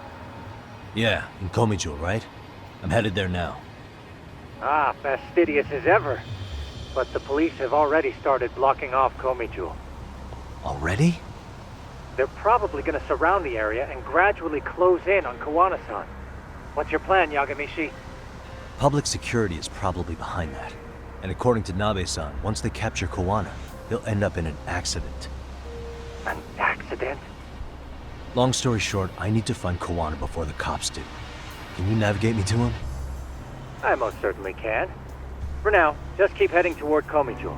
Yeah, in Komi Jewel, right? I'm headed there now. Ah, fastidious as ever. But the police have already started blocking off Komi Jewel. Already? They're probably going to surround the area and gradually close in on Kuwana-san. What's your plan, Yagamishi? Public security is probably behind that. And according to Nabe-san, once they capture Kuwana, he'll end up in an accident. An accident? Long story short, I need to find Kowana before the cops do. Can you navigate me to him? I most certainly can. For now, just keep heading toward Komijo.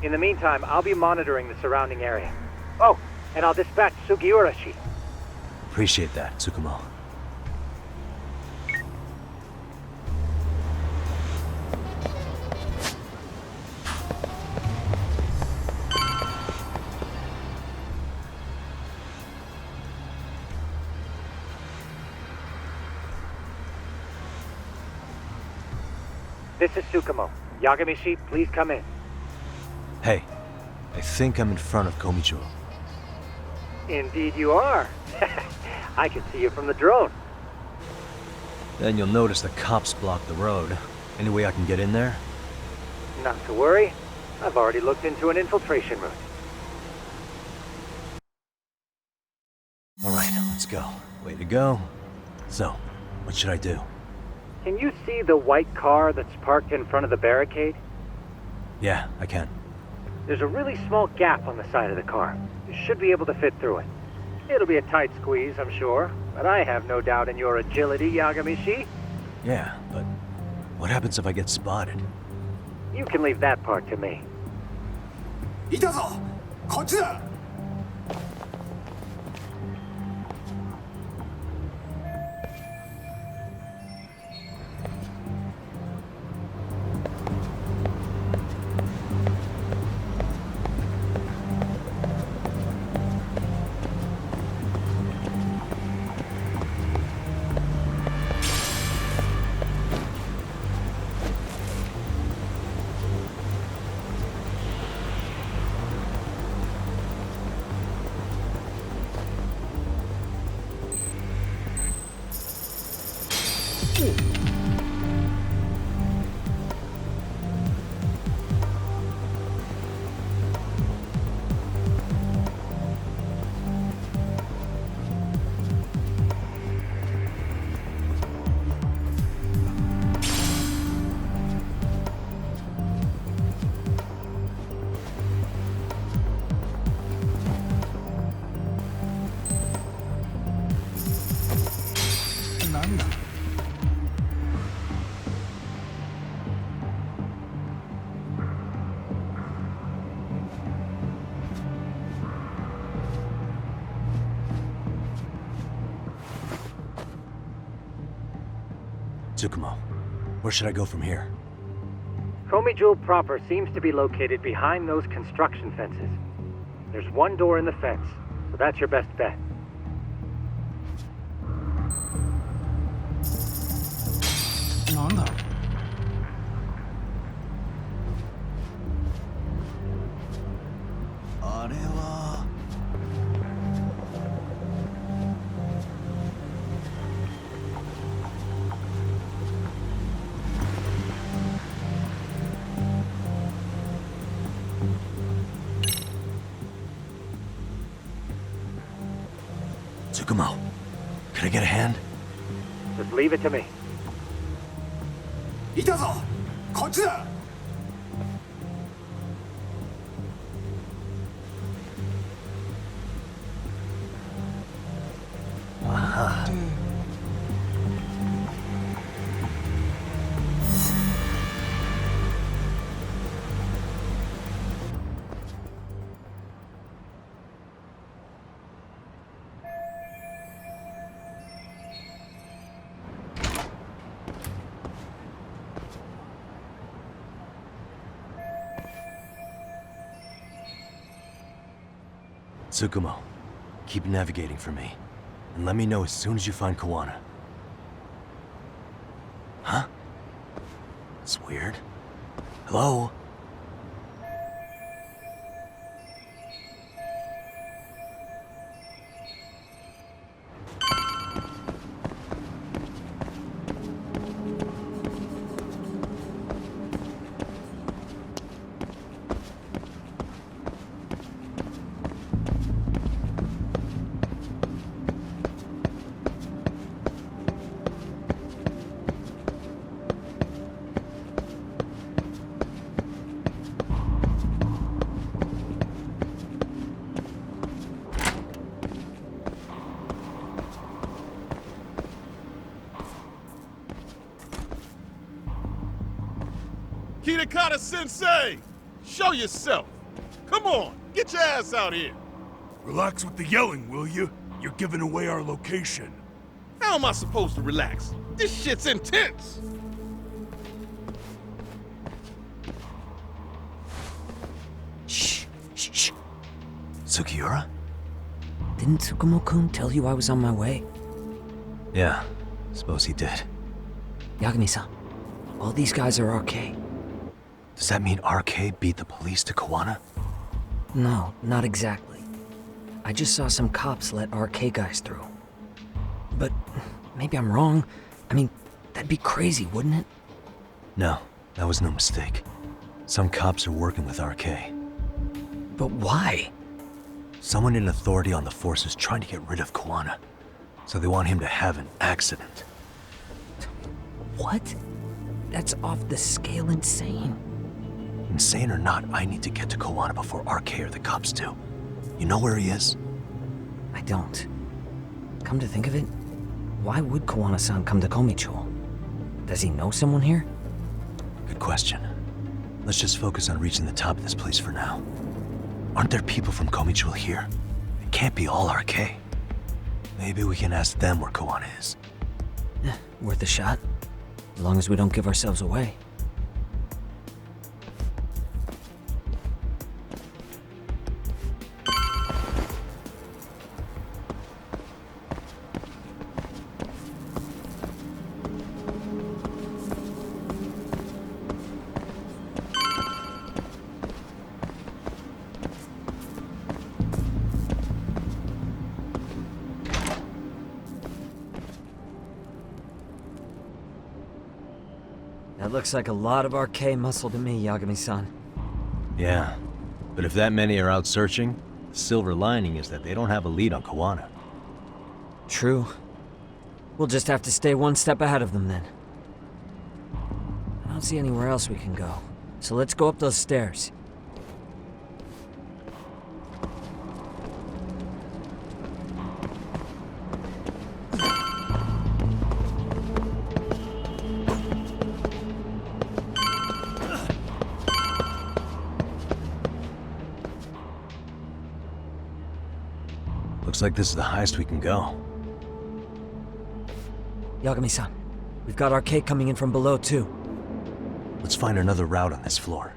In the meantime, I'll be monitoring the surrounding area. Oh, and I'll dispatch Sugiurashi. Appreciate that, Tsukumo. This is Tsukumo. Yagamishi, please come in. Hey, I think I'm in front of Komijo. Indeed you are. I can see you from the drone. Then you'll notice the cops block the road. Any way I can get in there? Not to worry. I've already looked into an infiltration route. Alright, let's go. Way to go. So, what should I do? Can you see the white car that's parked in front of the barricade? Yeah, I can. There's a really small gap on the side of the car. You should be able to fit through it. It'll be a tight squeeze, I'm sure, but I have no doubt in your agility, Yagamishi. Yeah, but what happens if I get spotted? You can leave that part to me. いたぞこっちだ Tsukumo, where should I go from here? Komijo proper seems to be located behind those construction fences. There's one door in the fence, so that's your best bet. Tsukumo, can I get a hand? Just leave it to me. いたぞこっちだ Aha. Tsukumo, keep navigating for me. And let me know as soon as you find Kowana. Huh? It's weird. Hello? Kitakata-sensei! Show yourself! Come on, get your ass out here! Relax with the yelling, will you? You're giving away our location. How am I supposed to relax? This shit's intense! Shh. Sugiura? Didn't Tsukumo-kun tell you I was on my way? Yeah, suppose he did. Yagami-san, all these guys are RK. Does that mean RK beat the police to Kawana? No, not exactly. I just saw some cops let RK guys through. But maybe I'm wrong. I mean, that'd be crazy, wouldn't it? No, that was no mistake. Some cops are working with RK. But why? Someone in authority on the force is trying to get rid of Kawana. So they want him to have an accident. What? That's off the scale insane. Insane or not, I need to get to Kawana before RK or the cops do. You know where he is? I don't. Come to think of it, why would Kawana-san come to Komicho? Does he know someone here? Good question. Let's just focus on reaching the top of this place for now. Aren't there people from Komicho here? It can't be all RK. Maybe we can ask them where Kawana is. Worth a shot. As long as we don't give ourselves away. That looks like a lot of RK muscle to me, Yagami-san. Yeah, but if that many are out searching, the silver lining is that they don't have a lead on Kawana. True. We'll just have to stay one step ahead of them then. I don't see anywhere else we can go, so let's go up those stairs. Looks like this is the highest we can go. Yagami-san, we've got RK coming in from below too. Let's find another route on this floor.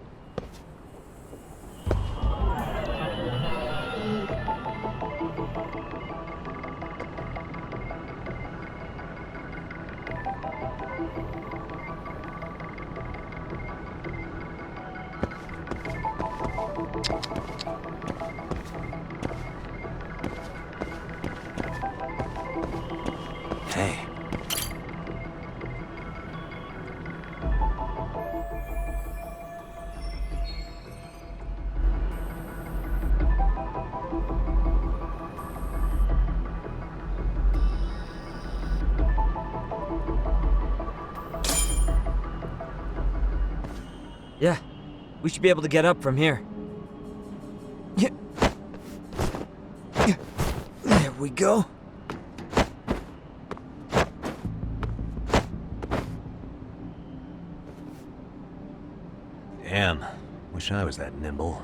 Hey. Yeah, we should be able to get up from here. There we go. Damn, wish I was that nimble.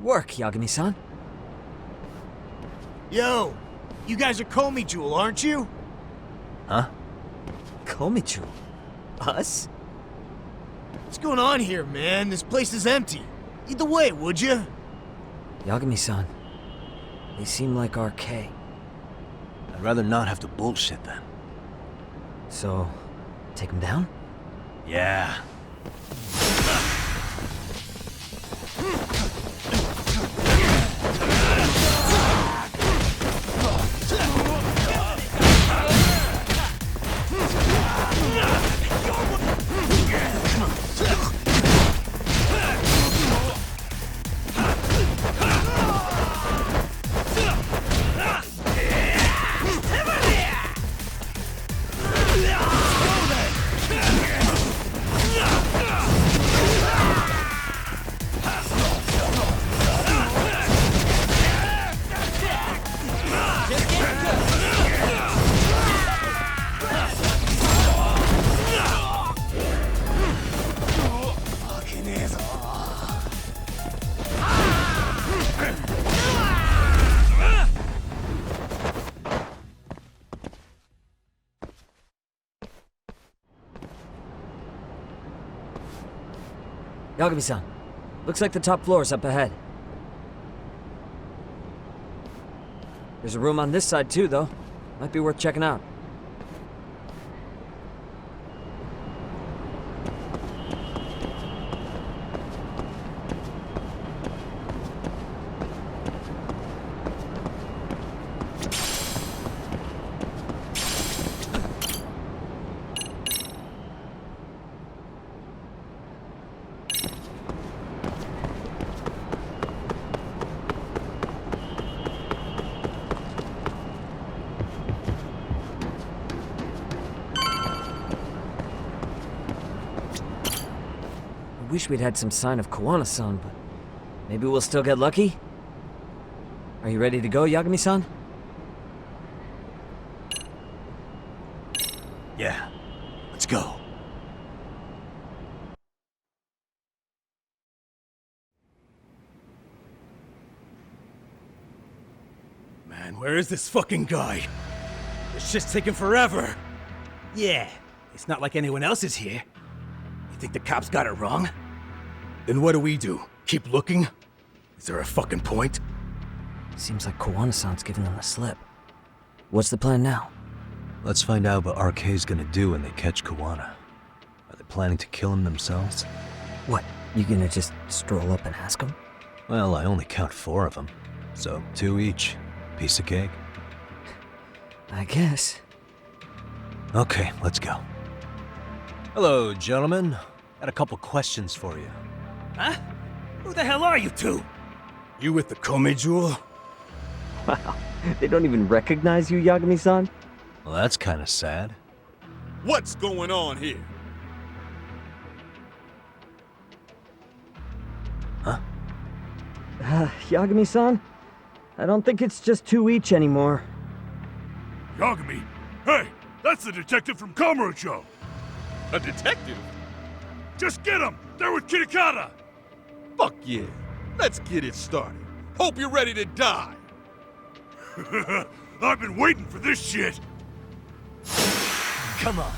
Good work, Yagami-san. Yo, you guys are Komi Jewel, aren't you? Huh? Komichu? Us? What's going on here, man? This place is empty. Lead the way, would you? Yagami-san, they seem like RK. I'd rather not have to bullshit then. So, take them down? Yeah. Yagami-san, looks like the top floor is up ahead. There's a room on this side too, though. Might be worth checking out. I wish we'd had some sign of Kowana-san, but maybe we'll still get lucky? Are you ready to go, Yagami-san? Yeah. Let's go. Man, where is this fucking guy? This shit's taking forever. Yeah, it's not like anyone else is here. You think the cops got it wrong? Then what do? Keep looking? Is there a fucking point? Seems like Kowana-san's giving them the slip. What's the plan now? Let's find out what RK's gonna do when they catch Kowana. Are they planning to kill him themselves? What, you gonna just stroll up and ask them? Well, I only count 4 of them, so 2 each. Piece of cake. I guess. Okay, let's go. Hello, gentlemen. Got a couple questions for you. Huh? Who the hell are you two? You with the Komi Jewel? Wow, they don't even recognize you, Yagami-san? Well, that's kinda sad. What's going on here? Huh? Yagami-san? I don't think it's just 2 each anymore. Yagami? Hey, that's the detective from Converging. A detective? Just get him! They're with Kitakata! Fuck yeah. Let's get it started. Hope you're ready to die. I've been waiting for this shit. Come on.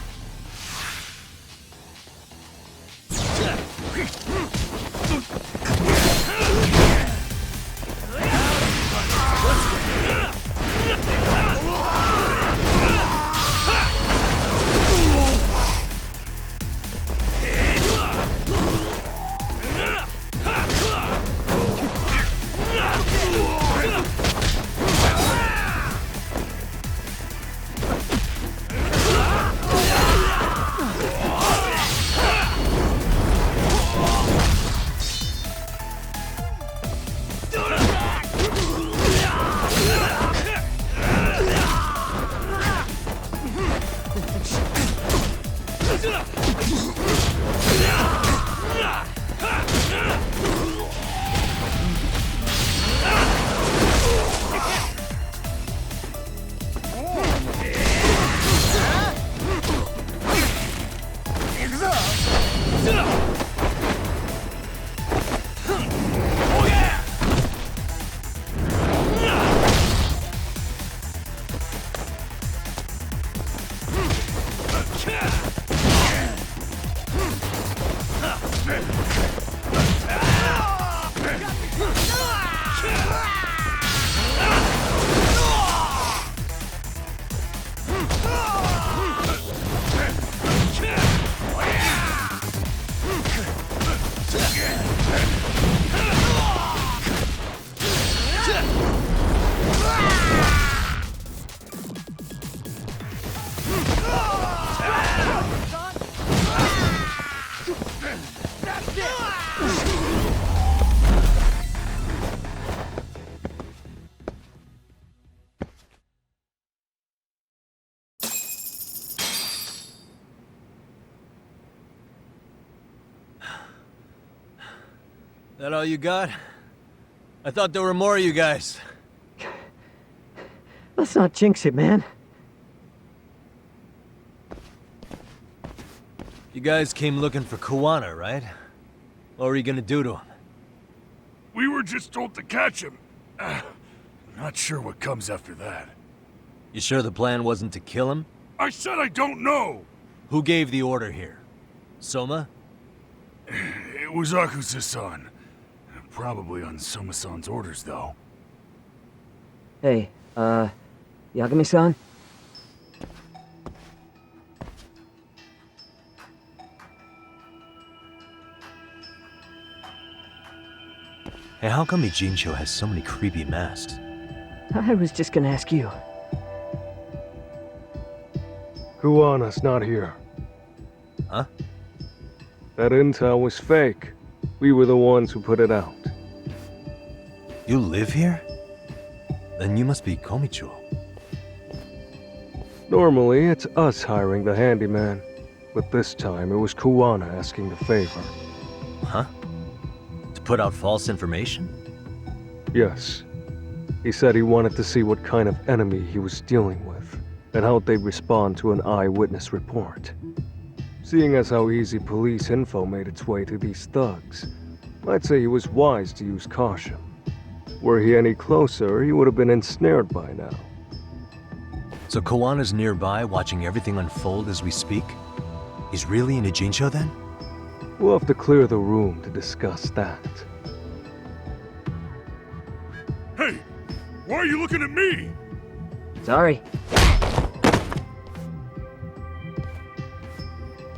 That all you got? I thought there were more of you guys. Let's not jinx it, man. You guys came looking for Kuwana, right? What were you gonna do to him? We were just told to catch him. Not sure what comes after that. You sure the plan wasn't to kill him? I said I don't know! Who gave the order here? Soma? It was Akutsu-san. Probably on Soma-san's orders, though. Hey, Yagami-san? Hey, how come Ijincho has so many creepy masks? I was just gonna ask you. Kuwana's not here. Huh? That intel was fake. We were the ones who put it out. You live here? Then you must be Komicho. Normally, it's us hiring the handyman. But this time, it was Kuwana asking the favor. Huh? To put out false information? Yes. He said he wanted to see what kind of enemy he was dealing with, and how they'd respond to an eyewitness report. Seeing as how easy police info made its way to these thugs, I'd say he was wise to use caution. Were he any closer, he would have been ensnared by now. So Kawana's nearby, watching everything unfold as we speak? He's really in Ijincho then? We'll have to clear the room to discuss that. Hey! Why are you looking at me? Sorry.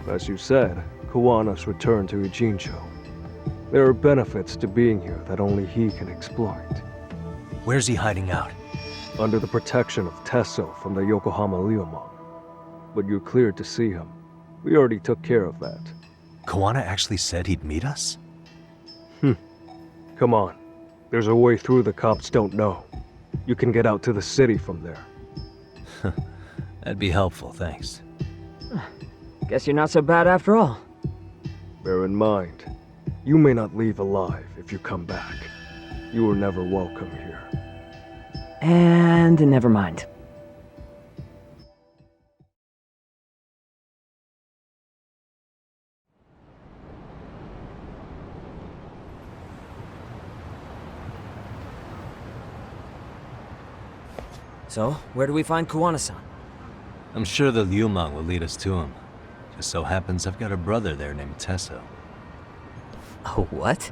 As you said, Kawana's returned to Ijincho. There are benefits to being here that only he can exploit. Where's he hiding out? Under the protection of Tesso from the Yokohama Ryomon. But you're cleared to see him. We already took care of that. Kawana actually said he'd meet us? Come on. There's a way through the cops don't know. You can get out to the city from there. That'd be helpful, thanks. Guess you're not so bad after all. Bear in mind, you may not leave alive if you come back. You were never welcome here. And never mind. So, where do we find Kuwana-san? I'm sure the Ryumon will lead us to him. Just so happens I've got a brother there named Tesso. Oh, what?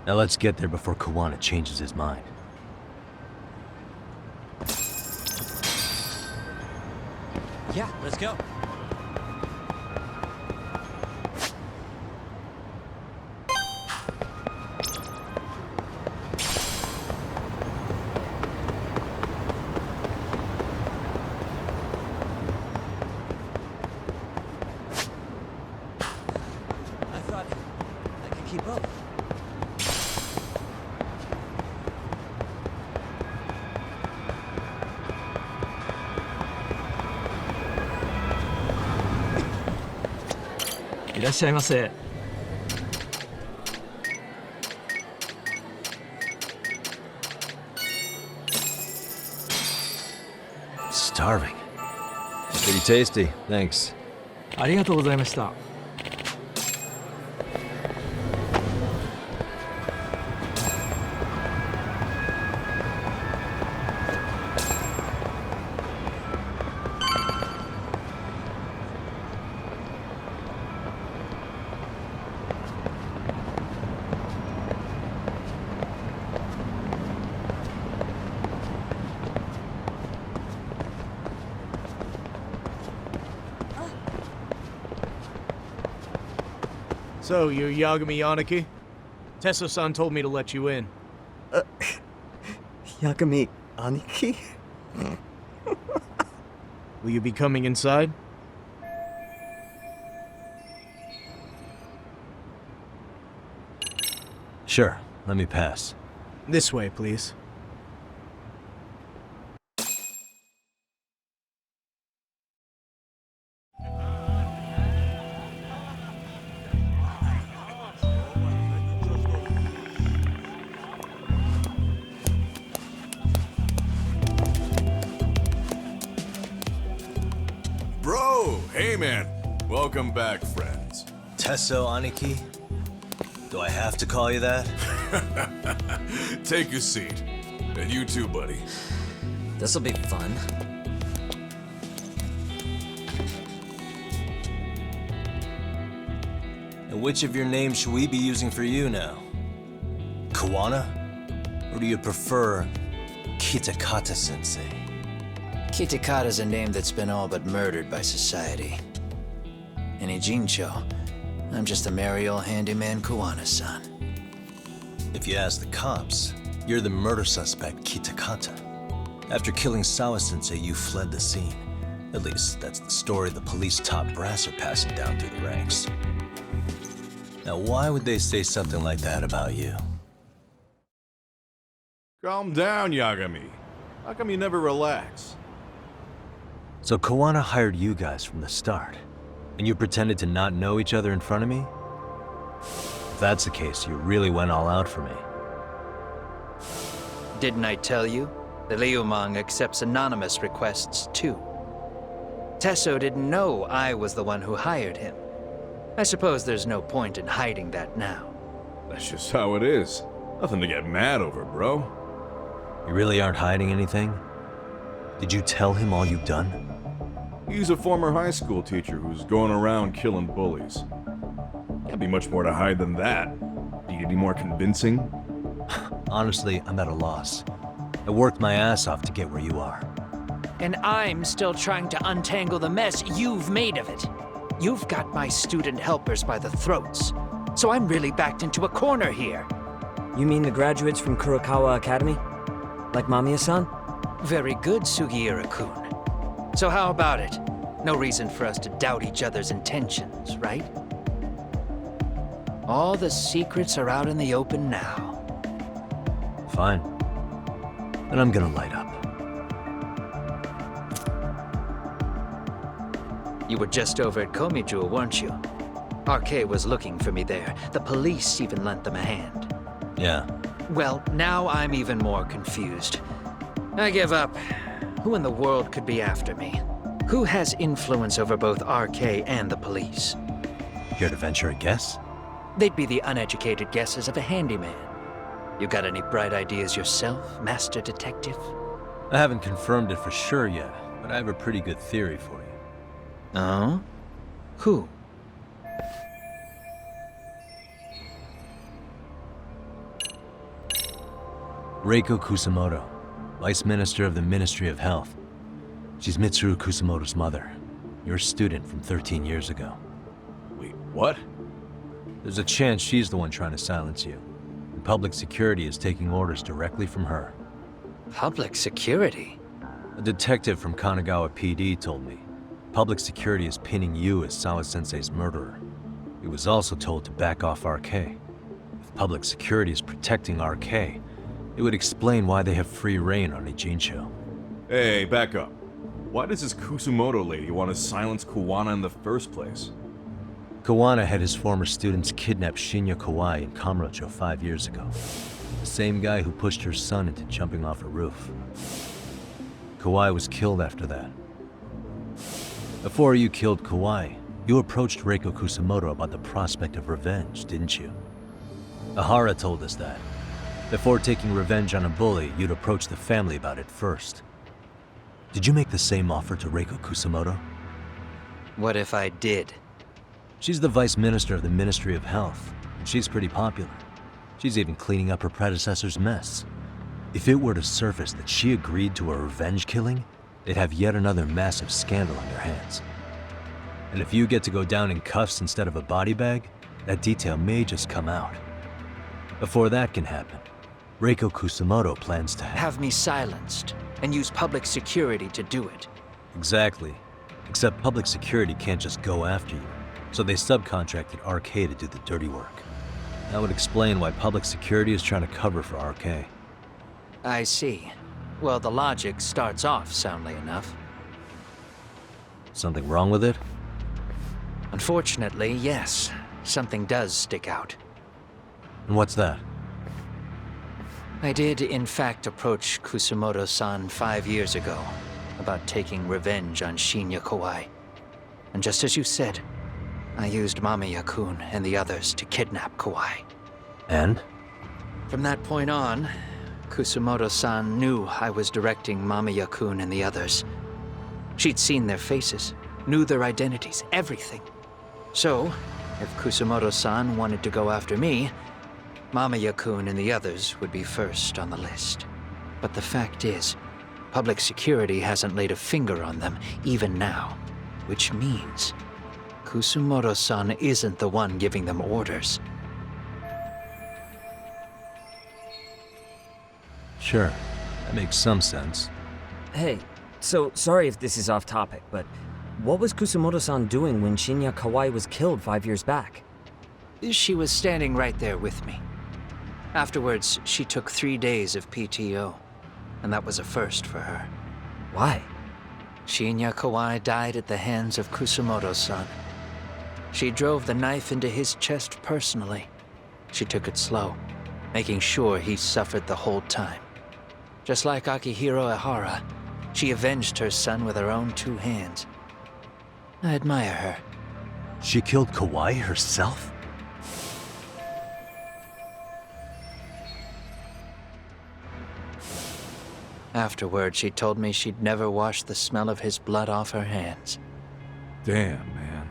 Now let's get there before Kuwana changes his mind. Yeah, let's go. I thought I could keep up. Starving. Pretty tasty, thanks. ありがとうございました。So, you're Yagami Yanaki? Tesso-san told me to let you in. Yagami Aniki? Will you be coming inside? Sure, let me pass. This way, please. Hey man, welcome back, friends. Tesso Aniki? Do I have to call you that? Take a seat. And you too, buddy. This'll be fun. And which of your names should we be using for you now? Kawana? Or do you prefer Kitakata-sensei? Kitakata's a name that's been all but murdered by society. And Ijincho, I'm just a merry old handyman Kawana-san. If you ask the cops, you're the murder suspect, Kitakata. After killing Sawa-sensei, you fled the scene. At least, that's the story the police top brass are passing down through the ranks. Now, why would they say something like that about you? Calm down, Yagami. How come you never relax? So Kawana hired you guys from the start, and you pretended to not know each other in front of me? If that's the case, you really went all out for me. Didn't I tell you? The Liumang accepts anonymous requests too. Tesso didn't know I was the one who hired him. I suppose there's no point in hiding that now. That's just how it is. Nothing to get mad over, bro. You really aren't hiding anything? Did you tell him all you've done? He's a former high school teacher who's going around killing bullies. Can't be much more to hide than that. Need any more convincing? Honestly, I'm at a loss. I worked my ass off to get where you are. And I'm still trying to untangle the mess you've made of it. You've got my student helpers by the throats, so I'm really backed into a corner here. You mean the graduates from Kurokawa Academy? Like Mamiya-san? Very good, Sugiura-kun. So how about it? No reason for us to doubt each other's intentions, right? All the secrets are out in the open now. Fine. Then I'm gonna light up. You were just over at Komijo, weren't you? RK was looking for me there. The police even lent them a hand. Yeah. Well, now I'm even more confused. I give up. Who in the world could be after me? Who has influence over both RK and the police? Care to venture a guess? They'd be the uneducated guesses of a handyman. You got any bright ideas yourself, Master Detective? I haven't confirmed it for sure yet, but I have a pretty good theory for you. Oh? Who? Reiko Kusumoto, Vice Minister of the Ministry of Health. She's Mitsuru Kusumoto's mother, your student from 13 years ago. Wait, what? There's a chance she's the one trying to silence you. And public security is taking orders directly from her. Public security? A detective from Kanagawa PD told me. Public security is pinning you as Sawa-sensei's murderer. He was also told to back off RK. If public security is protecting RK, it would explain why they have free reign on Ijincho. Hey, back up. Why does this Kusumoto lady want to silence Kawana in the first place? Kawana had his former students kidnap Shinya Kawai in Kamurocho 5 years ago. The same guy who pushed her son into jumping off a roof. Kawai was killed after that. Before you killed Kawai, you approached Reiko Kusumoto about the prospect of revenge, didn't you? Ahara told us that. Before taking revenge on a bully, you'd approach the family about it first. Did you make the same offer to Reiko Kusumoto? What if I did? She's the Vice Minister of the Ministry of Health, and she's pretty popular. She's even cleaning up her predecessor's mess. If it were to surface that she agreed to a revenge killing, they'd have yet another massive scandal on their hands. And if you get to go down in cuffs instead of a body bag, that detail may just come out. Before that can happen, Reiko Kusumoto plans to have me silenced and use public security to do it. Exactly. Except public security can't just go after you, so they subcontracted RK to do the dirty work. That would explain why public security is trying to cover for RK. I see. Well, the logic starts off soundly enough. Something wrong with it? Unfortunately, yes. Something does stick out. And what's that? I did, in fact, approach Kusumoto-san 5 years ago about taking revenge on Shinya Kawai. And just as you said, I used Mamiya-kun and the others to kidnap Kawai. And? From that point on, Kusumoto-san knew I was directing Mamiya-kun and the others. She'd seen their faces, knew their identities, everything. So, if Kusumoto-san wanted to go after me, Mamiya-kun and the others would be first on the list. But the fact is, public security hasn't laid a finger on them, even now. Which means, Kusumoto-san isn't the one giving them orders. Sure, that makes some sense. Hey, so sorry if this is off topic, but what was Kusumoto-san doing when Shinya Kawai was killed 5 years back? She was standing right there with me. Afterwards, she took 3 days of PTO, and that was a first for her. Why? Shinya Kawai died at the hands of Kusumoto-san. She drove the knife into his chest personally. She took it slow, making sure he suffered the whole time. Just like Akihiro Ihara, she avenged her son with her own 2 hands. I admire her. She killed Kawai herself? Afterward, she told me she'd never wash the smell of his blood off her hands. Damn, man.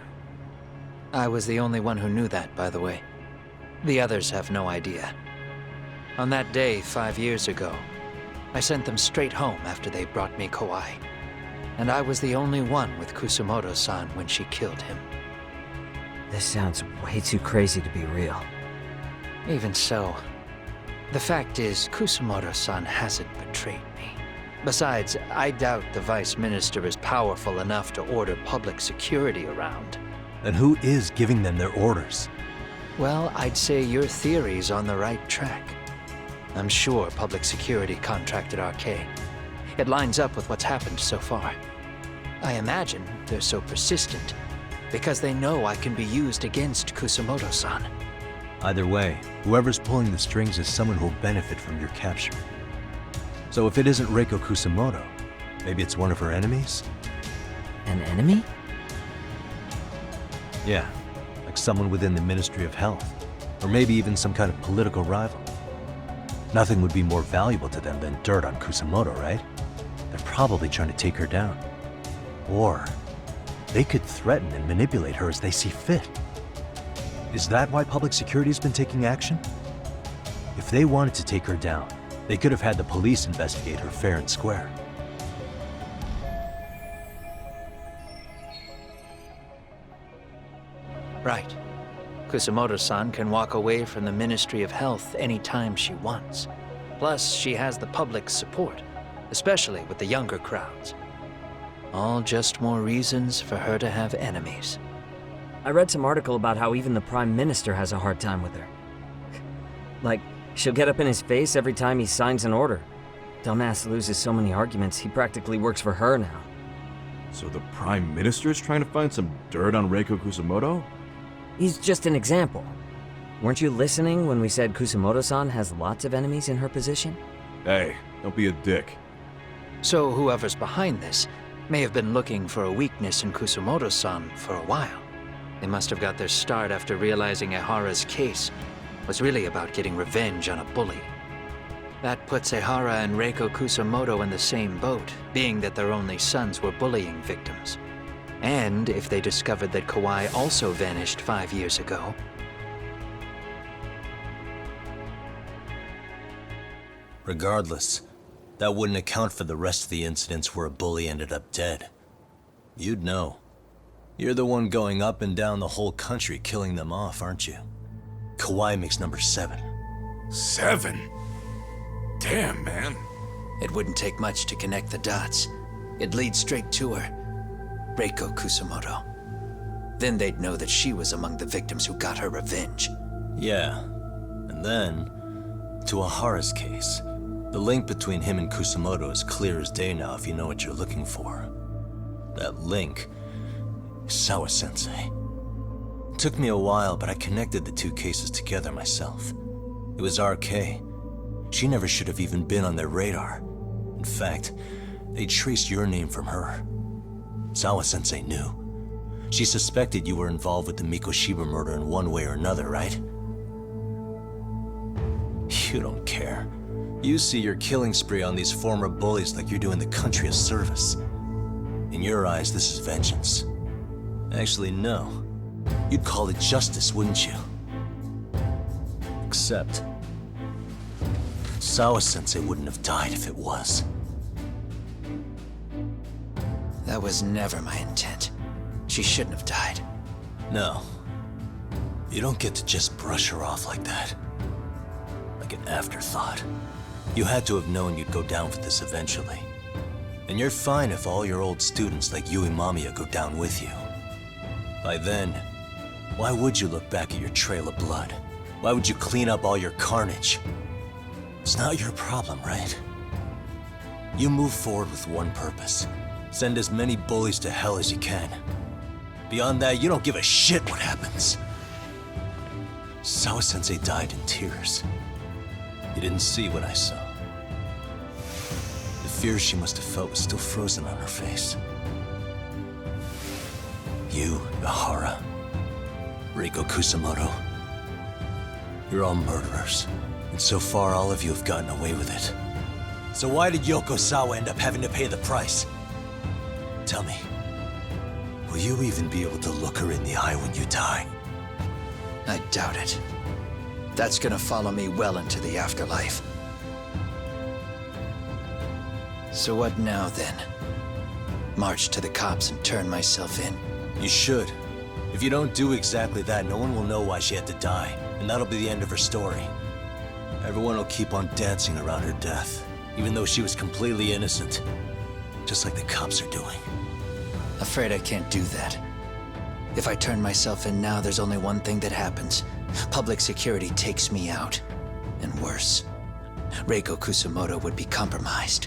I was the only one who knew that, by the way. The others have no idea. On that day, 5 years ago, I sent them straight home after they brought me Kawai. And I was the only one with Kusumoto-san when she killed him. This sounds way too crazy to be real. Even so, the fact is, Kusumoto-san hasn't betrayed me. Besides, I doubt the Vice Minister is powerful enough to order public security around. Then who is giving them their orders? Well, I'd say your theory's on the right track. I'm sure public security contracted RK. It lines up with what's happened so far. I imagine they're so persistent because they know I can be used against Kusumoto-san. Either way, whoever's pulling the strings is someone who'll benefit from your capture. So if it isn't Reiko Kusumoto, maybe it's one of her enemies? An enemy? Yeah, like someone within the Ministry of Health, or maybe even some kind of political rival. Nothing would be more valuable to them than dirt on Kusumoto, right? They're probably trying to take her down. Or they could threaten and manipulate her as they see fit. Is that why public security's been taking action? If they wanted to take her down, they could have had the police investigate her fair and square. Right. Kusumoto-san can walk away from the Ministry of Health anytime she wants. Plus, she has the public's support, especially with the younger crowds. All just more reasons for her to have enemies. I read some article about how even the Prime Minister has a hard time with her. Like, she'll get up in his face every time he signs an order. Dumbass loses so many arguments, he practically works for her now. So the Prime Minister's trying to find some dirt on Reiko Kusumoto? He's just an example. Weren't you listening when we said Kusumoto-san has lots of enemies in her position? Hey, don't be a dick. So whoever's behind this may have been looking for a weakness in Kusumoto-san for a while. They must have got their start after realizing Ihara's case was really about getting revenge on a bully. That puts Ihara and Reiko Kusumoto in the same boat, being that their only sons were bullying victims. And if they discovered that Kawai also vanished 5 years ago... Regardless, that wouldn't account for the rest of the incidents where a bully ended up dead. You'd know. You're the one going up and down the whole country killing them off, aren't you? Kawai makes number 7. 7? Damn, man. It wouldn't take much to connect the dots. It'd lead straight to her. Reiko Kusumoto. Then they'd know that she was among the victims who got her revenge. Yeah. And then, to Ahara's case. The link between him and Kusumoto is clear as day now if you know what you're looking for. That link is Sawa-sensei. It took me a while, but I connected the 2 cases together myself. It was RK. She never should have even been on their radar. In fact, they traced your name from her. Sawa-sensei knew. She suspected you were involved with the Mikoshiba murder in one way or another, right? You don't care. You see your killing spree on these former bullies like you're doing the country a service. In your eyes, this is vengeance. Actually, no. You'd call it justice, wouldn't you? Except... Sawa-sensei wouldn't have died if it was. That was never my intent. She shouldn't have died. No. You don't get to just brush her off like that. Like an afterthought. You had to have known you'd go down for this eventually. And you're fine if all your old students like Yui Mamiya go down with you. By then, why would you look back at your trail of blood? Why would you clean up all your carnage? It's not your problem, right? You move forward with one purpose. Send as many bullies to hell as you can. Beyond that, you don't give a shit what happens. Sawa-sensei died in tears. You didn't see what I saw. The fear she must have felt was still frozen on her face. You, Ihara, Reiko Kusamoto, you're all murderers. And so far, all of you have gotten away with it. So why did Yoko Sawa end up having to pay the price? Tell me, will you even be able to look her in the eye when you die? I doubt it. That's gonna follow me well into the afterlife. So what now, then? March to the cops and turn myself in? You should. If you don't do exactly that, no one will know why she had to die, and that'll be the end of her story. Everyone will keep on dancing around her death, even though she was completely innocent. Just like the cops are doing. Afraid I can't do that. If I turn myself in now, there's only one thing that happens. Public security takes me out. And worse, Reiko Kusamoto would be compromised.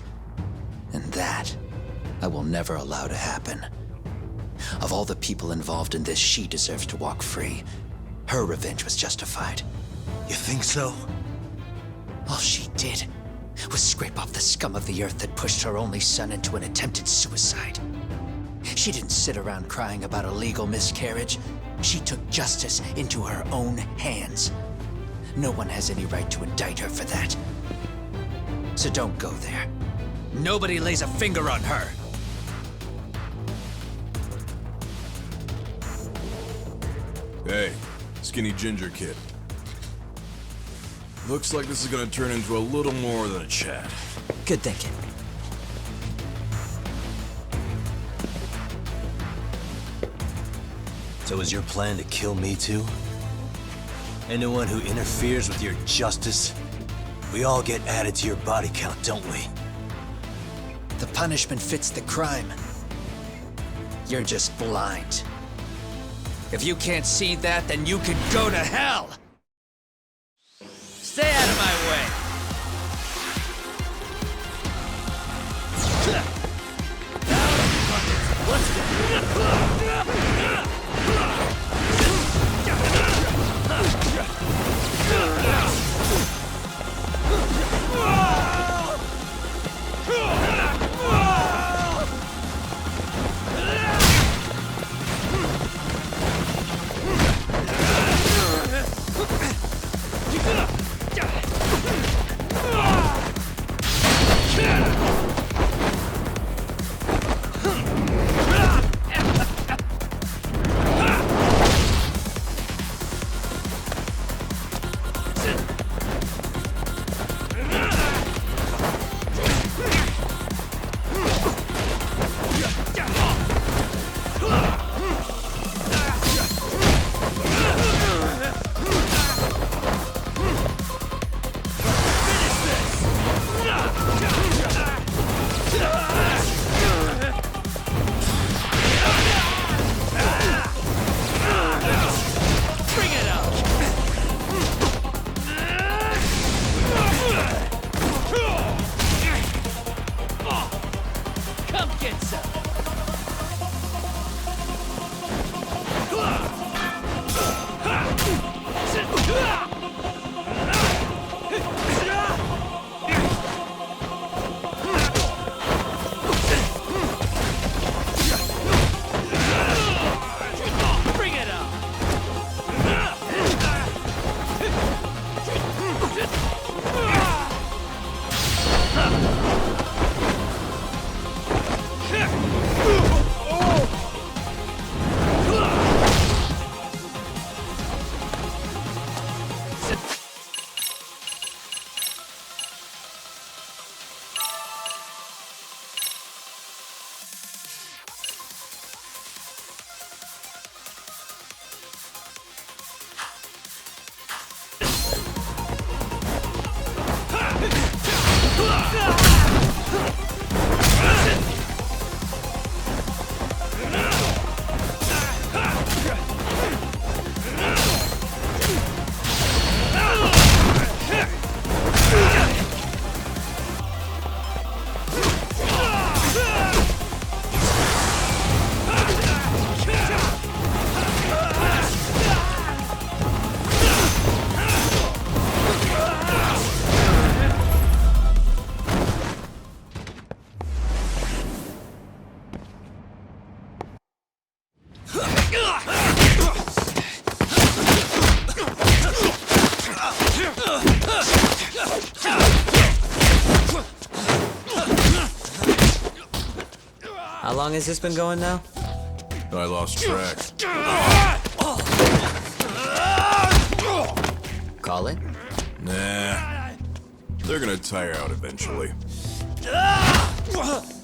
And that, I will never allow to happen. Of all the people involved in this, she deserves to walk free. Her revenge was justified. You think so? All she did was scrape off the scum of the earth that pushed her only son into an attempted suicide. She didn't sit around crying about a legal miscarriage. She took justice into her own hands. No one has any right to indict her for that. So don't go there. Nobody lays a finger on her. Hey, skinny ginger kid. Looks like this is gonna turn into a little more than a chat. Good thinking. So is your plan to kill me too? Anyone who interferes with your justice? We all get added to your body count, don't we? The punishment fits the crime. You're just blind. If you can't see that, then you can go to hell! Stay out of my way! How long has this been going now? I lost track. Call it? Nah. They're gonna tire out eventually.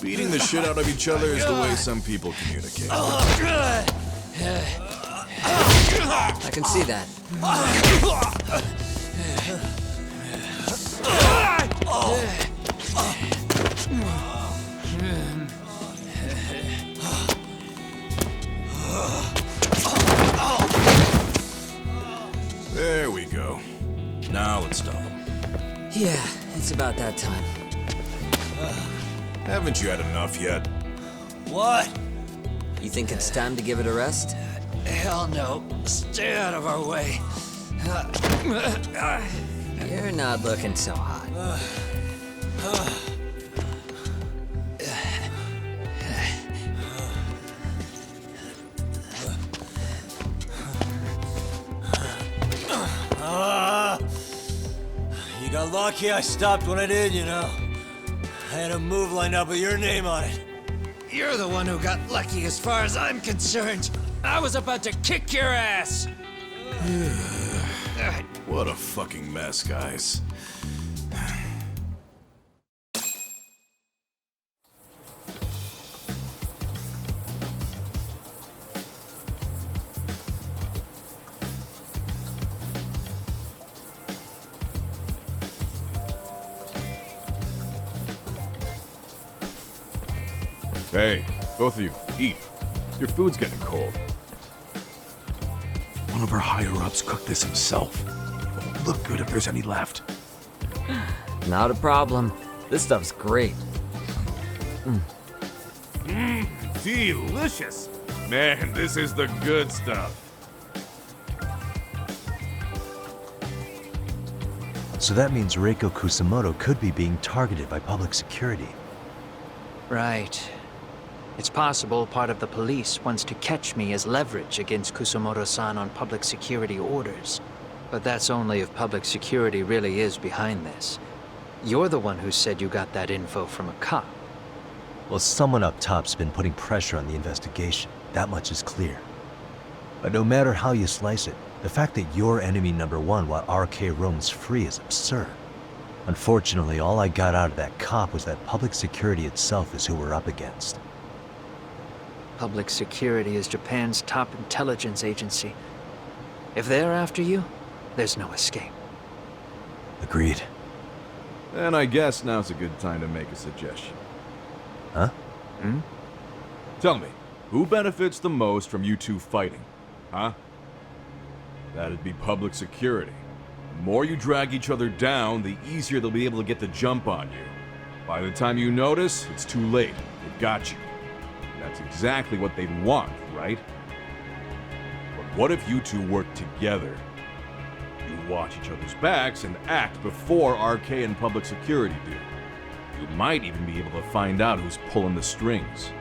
Beating the shit out of each other is the way some people communicate. I can see that. There we go. Now let's stop them. Yeah, it's about that time. Haven't you had enough yet? What? You think it's time to give it a rest? Hell no. Stay out of our way. You're not looking so hot. You got lucky I stopped when I did, you know. I had a move lined up with your name on it. You're the one who got lucky as far as I'm concerned. I was about to kick your ass. What a fucking mess, guys. Hey, both of you, eat. Your food's getting cold. One of our higher-ups cooked this himself. It won't look good if there's any left. Not a problem. This stuff's great. Delicious! Man, this is the good stuff. So that means Reiko Kusamoto could be being targeted by public security. Right. It's possible part of the police wants to catch me as leverage against Kusamoto-san on public security orders. But that's only if public security really is behind this. You're the one who said you got that info from a cop. Well, someone up top's been putting pressure on the investigation. That much is clear. But no matter how you slice it, the fact that you're enemy number one while RK roams free is absurd. Unfortunately, all I got out of that cop was that public security itself is who we're up against. Public security is Japan's top intelligence agency. If they're after you, there's no escape. Agreed. And I guess now's a good time to make a suggestion. Huh? Tell me, who benefits the most from you two fighting? Huh? That'd be public security. The more you drag each other down, the easier they'll be able to get the jump on you. By the time you notice, it's too late. They've got you. That's exactly what they'd want, right? But what if you two work together? You watch each other's backs and act before RK and public security do. You might even be able to find out who's pulling the strings.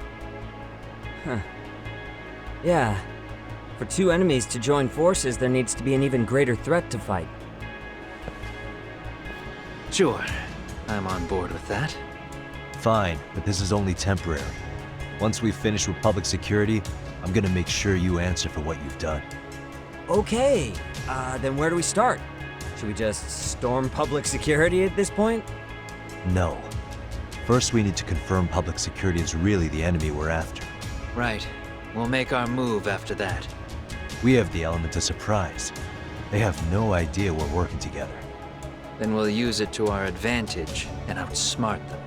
Huh. Yeah. For two enemies to join forces, there needs to be an even greater threat to fight. Sure. I'm on board with that. Fine, but this is only temporary. Once we finish with public security, I'm gonna make sure you answer for what you've done. Okay, then where do we start? Should we just storm public security at this point? No. First, we need to confirm public security is really the enemy we're after. Right. We'll make our move after that. We have the element of surprise. They have no idea we're working together. Then we'll use it to our advantage and outsmart them.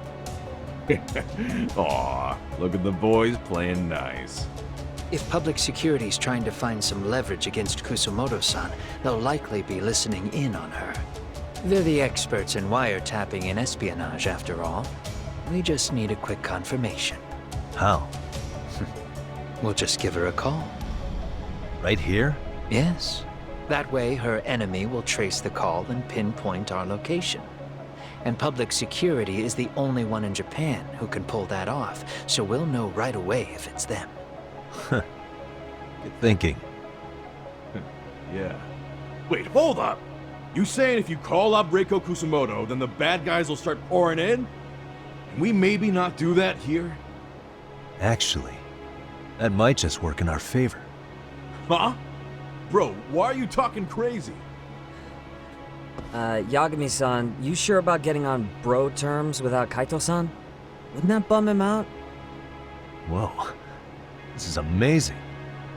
Aw, look at the boys playing nice. If public security's trying to find some leverage against Kusamoto-san, they'll likely be listening in on her. They're the experts in wiretapping and espionage, after all. We just need a quick confirmation. How? We'll just give her a call. Right here? Yes. That way, her enemy will trace the call and pinpoint our location. And public security is the only one in Japan who can pull that off, so we'll know right away if it's them. Good thinking. Yeah. Wait, hold up! You saying if you call up Reiko Kusamoto, then the bad guys will start pouring in? Can we maybe not do that here? Actually, that might just work in our favor. Huh? Bro, why are you talking crazy? Yagami-san, you sure about getting on bro terms without Kaito-san? Wouldn't that bum him out? Whoa. This is amazing.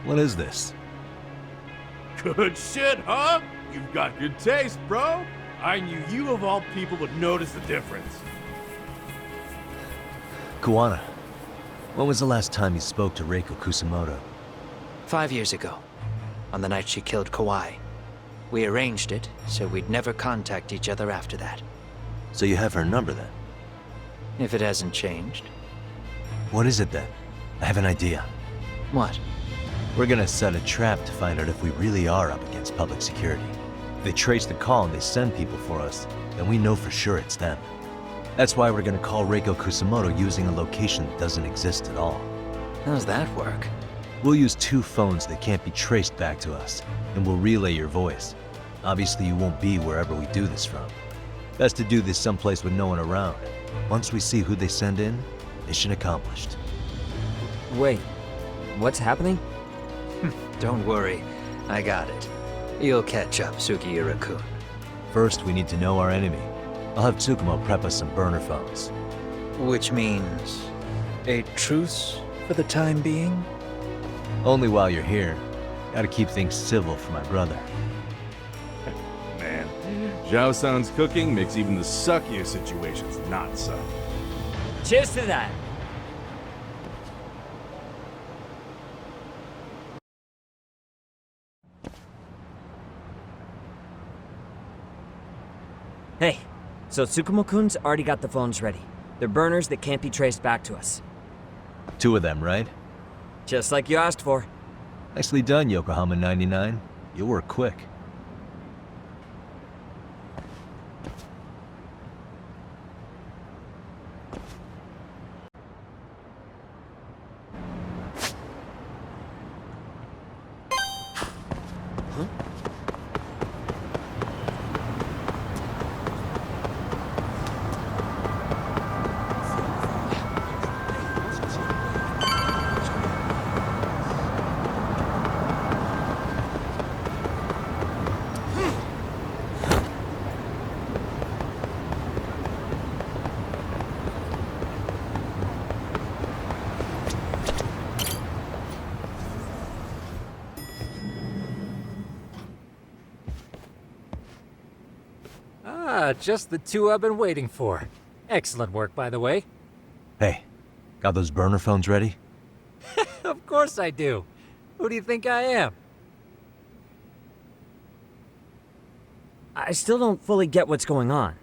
What is this? Good shit, huh? You've got good taste, bro. I knew you of all people would notice the difference. Kuwana, when was the last time you spoke to Reiko Kusumoto? 5 years ago, on the night she killed Kawai. We arranged it so we'd never contact each other after that. So you have her number then? If it hasn't changed. What is it then? I have an idea. What? We're gonna set a trap to find out if we really are up against public security. If they trace the call and they send people for us, then we know for sure it's them. That's why we're gonna call Reiko Kusumoto using a location that doesn't exist at all. How's that work? We'll use 2 phones that can't be traced back to us, and we'll relay your voice. Obviously, you won't be wherever we do this from. Best to do this someplace with no one around. Once we see who they send in, mission accomplished. Wait, what's happening? Don't worry, I got it. You'll catch up, Sugiura-kun. First, we need to know our enemy. I'll have Tsukumo prep us some burner phones. Which means a truce for the time being? Only while you're here. Gotta keep things civil for my brother. Man, Zhao-san's cooking makes even the suckiest situations not suck. Cheers to that! Hey, so Tsukumo-kun's already got the phones ready. They're burners that can't be traced back to us. 2 of them, right? Just like you asked for. Nicely done, Yokohama 99. You'll work quick. Just the 2 I've been waiting for. Excellent work, by the way. Hey, got those burner phones ready? Of course I do. Who do you think I am? I still don't fully get what's going on.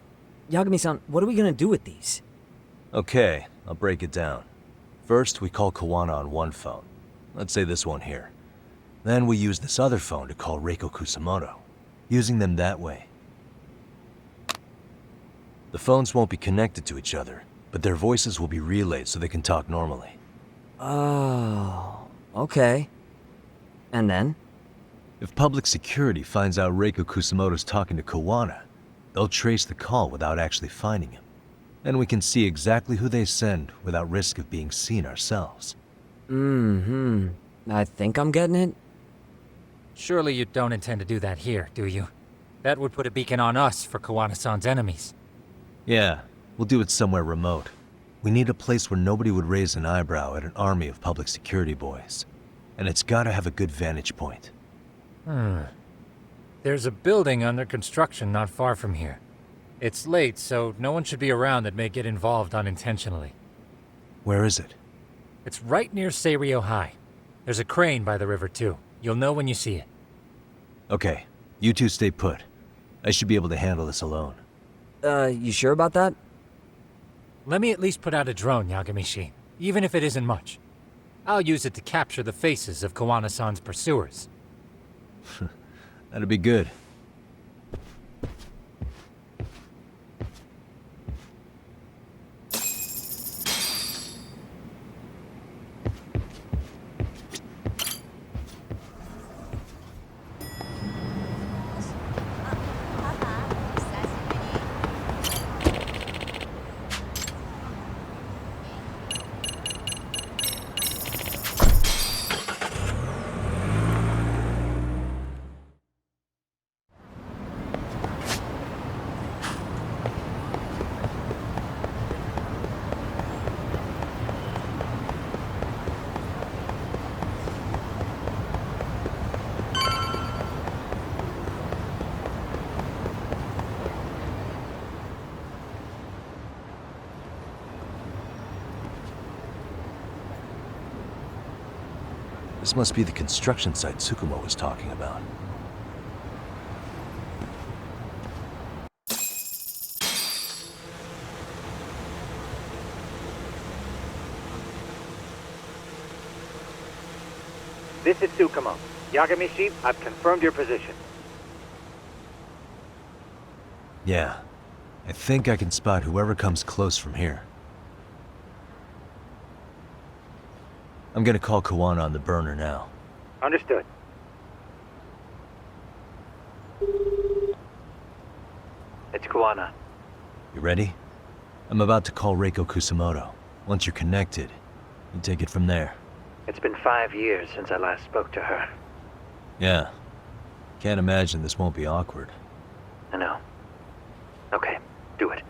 Yagami-san, what are we gonna do with these? Okay, I'll break it down. First, we call Kawana on one phone. Let's say this one here. Then we use this other phone to call Reiko Kusumoto, using them that way. The phones won't be connected to each other, but their voices will be relayed so they can talk normally. Oh, okay. And then? If public security finds out Reiko Kusumoto's talking to Kawana, they'll trace the call without actually finding him. Then we can see exactly who they send without risk of being seen ourselves. I think I'm getting it. Surely you don't intend to do that here, do you? That would put a beacon on us for Kawana-san's enemies. Yeah, we'll do it somewhere remote. We need a place where nobody would raise an eyebrow at an army of public security boys. And it's gotta have a good vantage point. There's a building under construction not far from here. It's late, so no one should be around that may get involved unintentionally. Where is it? It's right near Seiryo High. There's a crane by the river, too. You'll know when you see it. Okay, you 2 stay put. I should be able to handle this alone. You sure about that? Let me at least put out a drone, Yagami-shi, even if it isn't much. I'll use it to capture the faces of Kawana-san's pursuers. That'd be good. This must be the construction site Tsukumo was talking about. This is Tsukumo. Yagami-shi, I've confirmed your position. Yeah. I think I can spot whoever comes close from here. I'm gonna call Kawana on the burner now. Understood. It's Kawana. You ready? I'm about to call Reiko Kusumoto. Once you're connected, you take it from there. It's been 5 years since I last spoke to her. Yeah. Can't imagine this won't be awkward. I know. Okay, do it.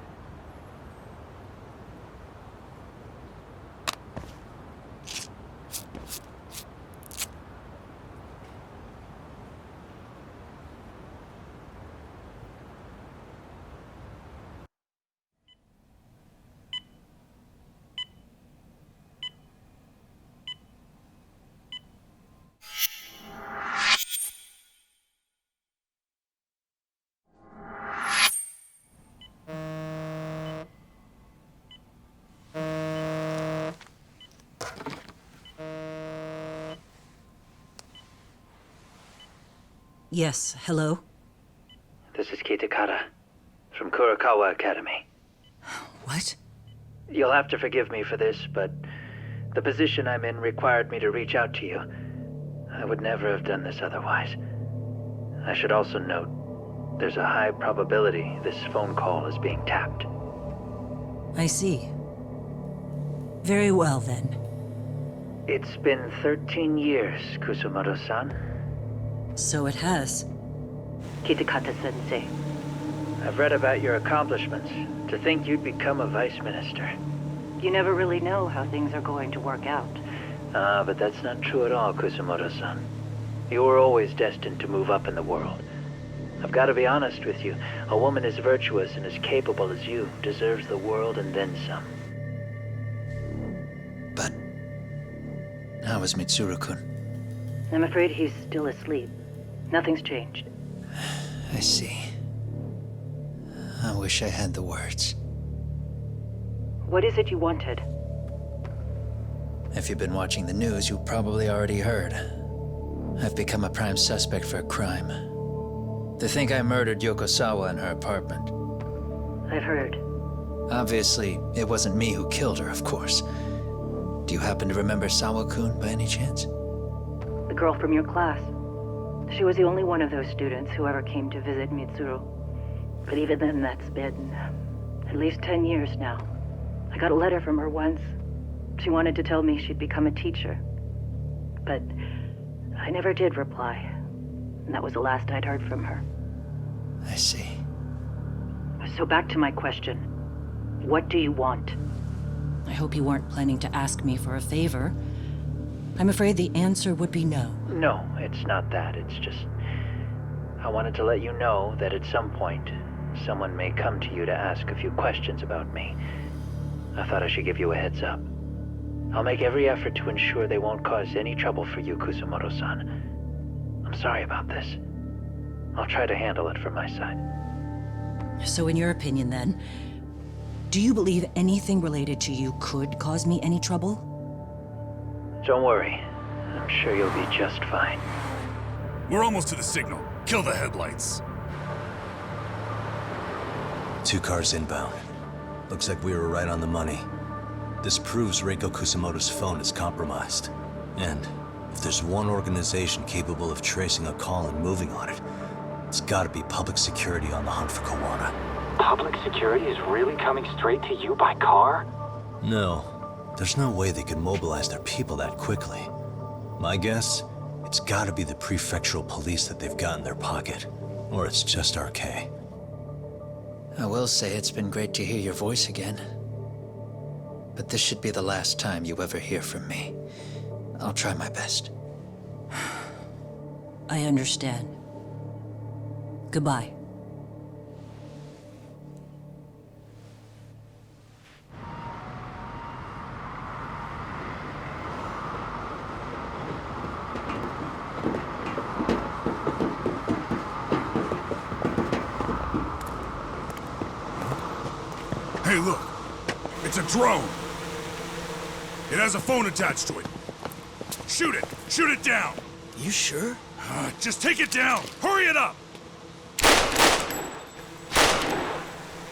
Yes, hello? This is Kitakata, from Kurakawa Academy. What? You'll have to forgive me for this, but the position I'm in required me to reach out to you. I would never have done this otherwise. I should also note, there's a high probability this phone call is being tapped. I see. Very well, then. It's been 13 years, Kusumoto-san. So it has. Kitakata-sensei. I've read about your accomplishments. To think you'd become a vice minister. You never really know how things are going to work out. But that's not true at all, Kusumoto-san. You were always destined to move up in the world. I've got to be honest with you. A woman as virtuous and as capable as you deserves the world and then some. But how is Mitsuru-kun? I'm afraid he's still asleep. Nothing's changed. I see. I wish I had the words. What is it you wanted? If you've been watching the news, you probably already heard. I've become a prime suspect for a crime. They think I murdered Yokosawa in her apartment. I've heard. Obviously, it wasn't me who killed her, of course. Do you happen to remember Sawa-kun by any chance? The girl from your class. She was the only one of those students who ever came to visit Mitsuru. But even then, that's been at least 10 years now. I got a letter from her once. She wanted to tell me she'd become a teacher. But I never did reply. And that was the last I'd heard from her. I see. So back to my question. What do you want? I hope you weren't planning to ask me for a favor. I'm afraid the answer would be no. No, it's not that. It's just... I wanted to let you know that at some point, someone may come to you to ask a few questions about me. I thought I should give you a heads up. I'll make every effort to ensure they won't cause any trouble for you, Kusumoto-san. I'm sorry about this. I'll try to handle it from my side. So in your opinion, then, do you believe anything related to you could cause me any trouble? Don't worry. I'm sure you'll be just fine. We're almost to the signal. Kill the headlights. 2 cars inbound. Looks like we were right on the money. This proves Reiko Kusumoto's phone is compromised. And if there's one organization capable of tracing a call and moving on it, it's gotta be public security on the hunt for Kawana. Public security is really coming straight to you by car? No. There's no way they could mobilize their people that quickly. My guess, it's gotta be the prefectural police that they've got in their pocket. Or it's just RK. I will say it's been great to hear your voice again. But this should be the last time you ever hear from me. I'll try my best. I understand. Goodbye. Hey, look. It's a drone. It has a phone attached to it. Shoot it! Shoot it down! You sure? Just take it down! Hurry it up!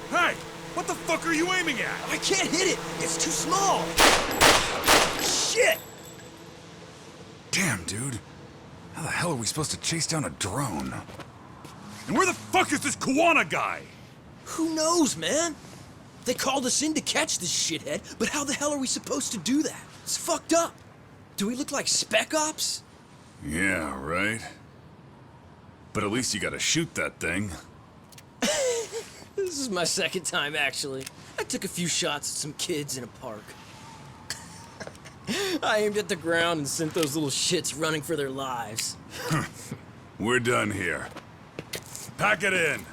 Hey! What the fuck are you aiming at? I can't hit it! It's too small! Shit! Damn, dude. How the hell are we supposed to chase down a drone? And where the fuck is this Kuwana guy? Who knows, man? They called us in to catch this shithead, but how the hell are we supposed to do that? It's fucked up. Do we look like spec ops? Yeah, right. But at least you gotta shoot that thing. This is my second time, actually. I took a few shots at some kids in a park. I aimed at the ground and sent those little shits running for their lives. We're done here. Pack it in.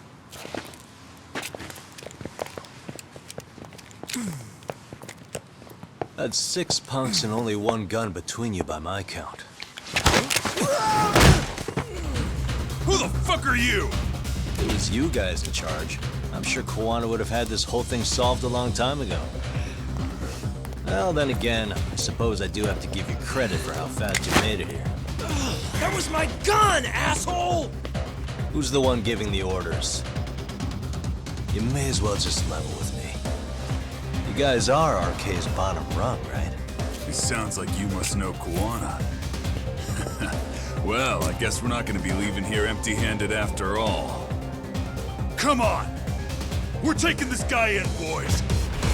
That's 6 punks and only 1 gun between you by my count. Who the fuck are you? It was you guys in charge. I'm sure Kuwana would have had this whole thing solved a long time ago. Well, then again, I suppose I do have to give you credit for how fast you made it here. That was my gun, asshole! Who's the one giving the orders? You may as well just level with me. You guys are RK's bottom rung, right? It sounds like you must know Kuwana. Well, I guess we're not gonna be leaving here empty-handed after all. Come on! We're taking this guy in, boys!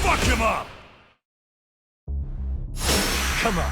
Fuck him up! Come on.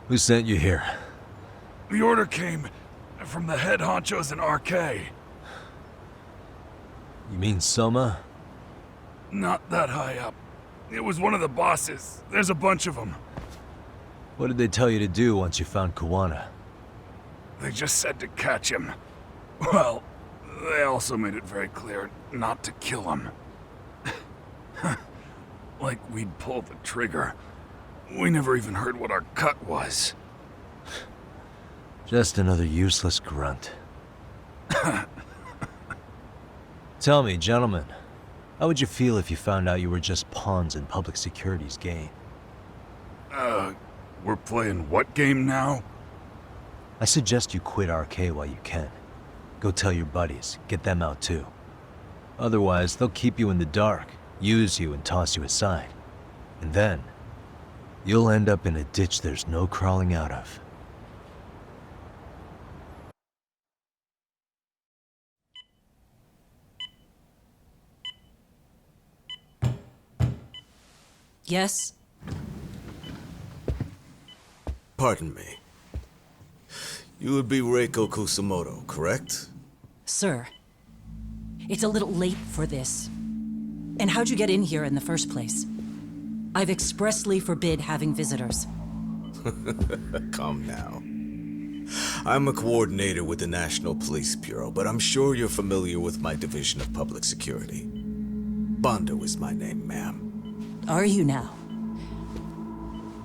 Who sent you here? The order came from the head honchos in RK. You mean Soma? Not that high up. It was one of the bosses. There's a bunch of them. What did they tell you to do once you found Kuwana? They just said to catch him. Well, they also made it very clear not to kill him. Like we'd pull the trigger. We never even heard what our cut was. Just another useless grunt. Tell me, gentlemen, how would you feel if you found out you were just pawns in public security's game? We're playing what game now? I suggest you quit RK while you can. Go tell your buddies, get them out too. Otherwise, they'll keep you in the dark, use you and toss you aside. And then, you'll end up in a ditch there's no crawling out of. Yes? Pardon me. You would be Reiko Kusumoto, correct? Sir, it's a little late for this. And how'd you get in here in the first place? I've expressly forbid having visitors. Calm now. I'm a coordinator with the National Police Bureau, but I'm sure you're familiar with my Division of Public Security. Bondo is my name, ma'am. Are you now?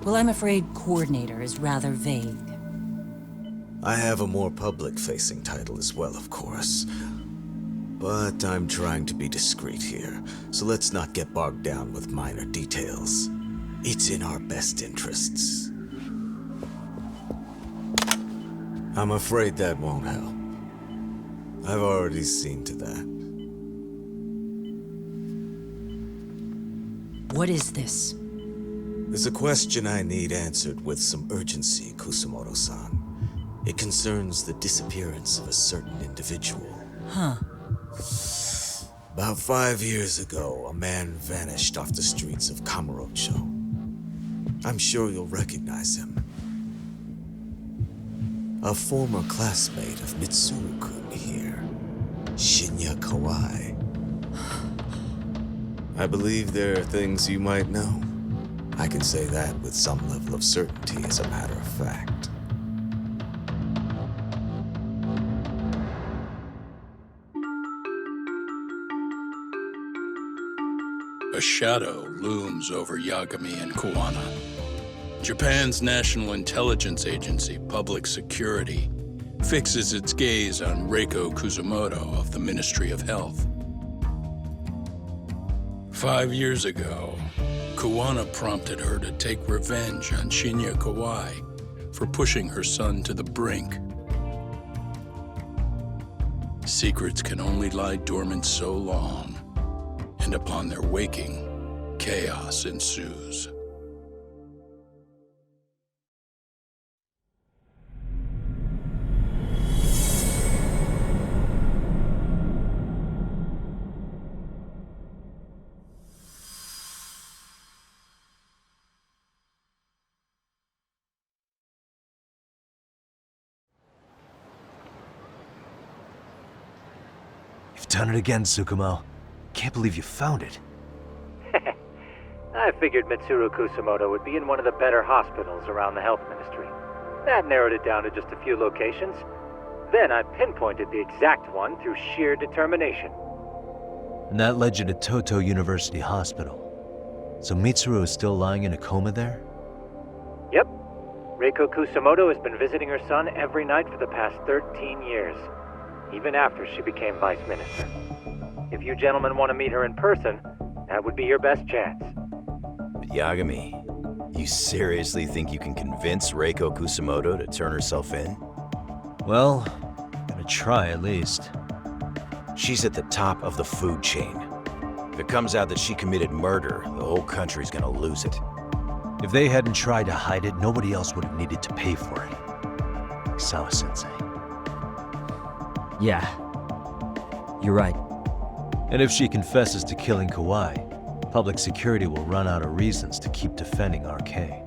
Well, I'm afraid coordinator is rather vague. I have a more public-facing title as well, of course. But I'm trying to be discreet here, so let's not get bogged down with minor details. It's in our best interests. I'm afraid that won't help. I've already seen to that. What is this? There's a question I need answered with some urgency, Kusumoto-san. It concerns the disappearance of a certain individual. Huh. About 5 years ago, a man vanished off the streets of Kamurocho. I'm sure you'll recognize him. A former classmate of Mitsuru-kun here, Shinya Kawai. I believe there are things you might know. I can say that with some level of certainty, as a matter of fact. A shadow looms over Yagami and Kuwana. Japan's National Intelligence Agency, Public Security, fixes its gaze on Reiko Kusumoto of the Ministry of Health. 5 years ago, Kuwana prompted her to take revenge on Shinya Kawai for pushing her son to the brink. Secrets can only lie dormant so long, and upon their waking, chaos ensues. You've done it again, Tsukumo. Can't believe you found it. I figured Mitsuru Kusumoto would be in one of the better hospitals around the health ministry. That narrowed it down to just a few locations. Then I pinpointed the exact one through sheer determination. And that led you to Toto University Hospital. So Mitsuru is still lying in a coma there? Yep. Reiko Kusumoto has been visiting her son every night for the past 13 years, even after she became vice minister. If you gentlemen want to meet her in person, that would be your best chance. But Yagami, you seriously think you can convince Reiko Kusumoto to turn herself in? Well, gonna try at least. She's at the top of the food chain. If it comes out that she committed murder, the whole country's gonna lose it. If they hadn't tried to hide it, nobody else would have needed to pay for it. Like Sawa-sensei. Yeah. You're right. And if she confesses to killing Kawai, public security will run out of reasons to keep defending RK.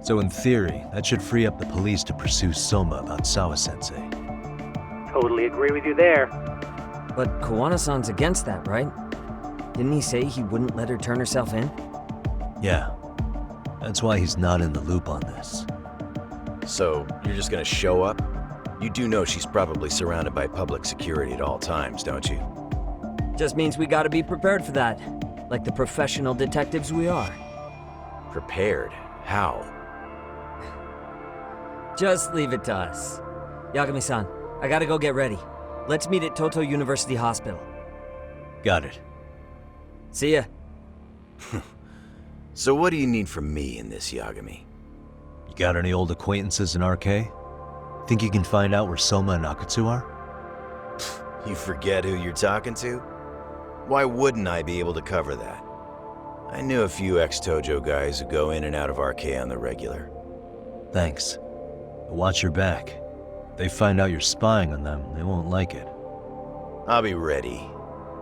So in theory, that should free up the police to pursue Soma about Sawa-sensei. Totally agree with you there. But Kuwana-san's against that, right? Didn't he say he wouldn't let her turn herself in? Yeah. That's why he's not in the loop on this. So, you're just gonna show up? You do know she's probably surrounded by public security at all times, don't you? Just means we gotta be prepared for that. Like the professional detectives we are. Prepared? How? Just leave it to us. Yagami-san, I gotta go get ready. Let's meet at Toto University Hospital. Got it. See ya. So what do you need from me in this, Yagami? You got any old acquaintances in RK? Think you can find out where Soma and Akutsu are? You forget who you're talking to? Why wouldn't I be able to cover that? I knew a few ex-Tojo guys who go in and out of RK on the regular. Thanks. But watch your back. If they find out you're spying on them, they won't like it. I'll be ready,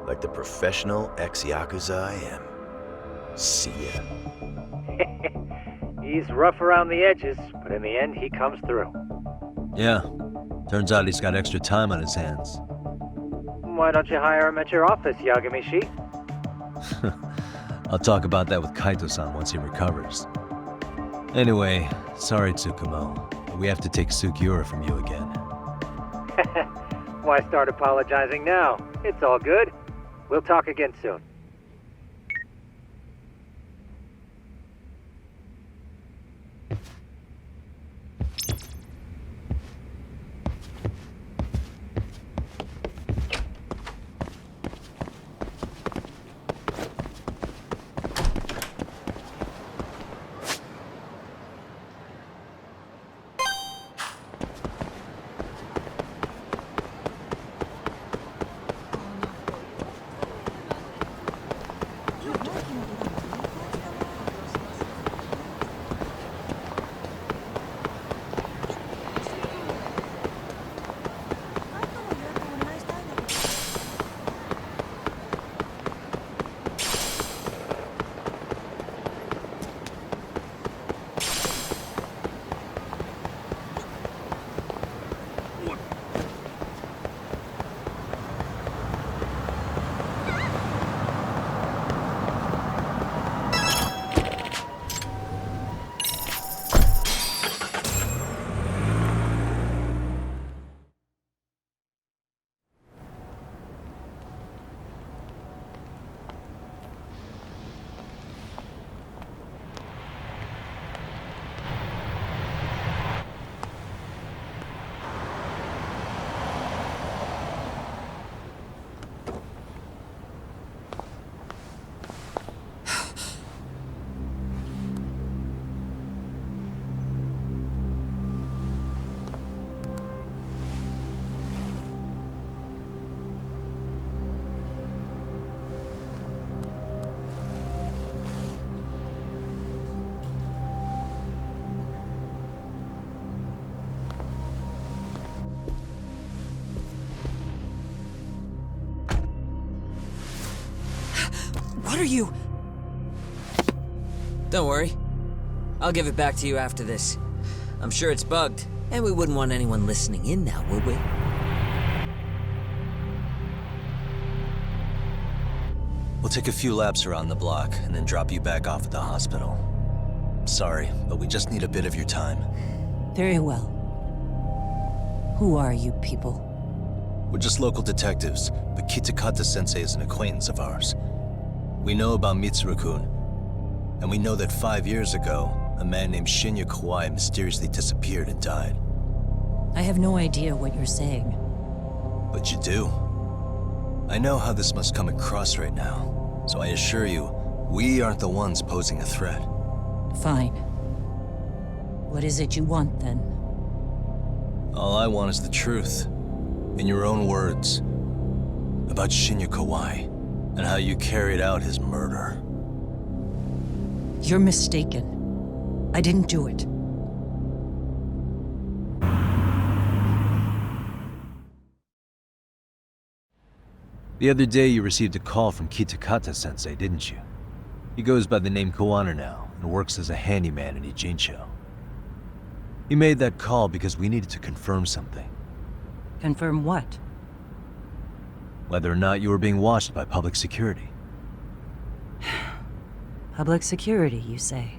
like the professional ex-Yakuza I am. See ya. He's rough around the edges, but in the end, he comes through. Yeah. Turns out he's got extra time on his hands. Why don't you hire him at your office, Yagami-shi? I'll talk about that with Kaito-san once he recovers. Anyway, sorry Tsukumo, but we have to take Sugiura from you again. Why start apologizing now? It's all good. We'll talk again soon. What are you? Don't worry. I'll give it back to you after this. I'm sure it's bugged, and we wouldn't want anyone listening in now, would we? We'll take a few laps around the block and then drop you back off at the hospital. Sorry, but we just need a bit of your time. Very well. Who are you people? We're just local detectives, but Kitakata-sensei is an acquaintance of ours. We know about Mitsuru-kun, and we know that 5 years ago, a man named Shinya Kawai mysteriously disappeared and died. I have no idea what you're saying. But you do. I know how this must come across right now, so I assure you, we aren't the ones posing a threat. Fine. What is it you want, then? All I want is the truth. In your own words. About Shinya Kawai, and how you carried out his murder. You're mistaken. I didn't do it. The other day you received a call from Kitakata-sensei, didn't you? He goes by the name Kawana now, and works as a handyman in Ijincho. He made that call because we needed to confirm something. Confirm what? Whether or not you were being watched by public security. Public security, you say?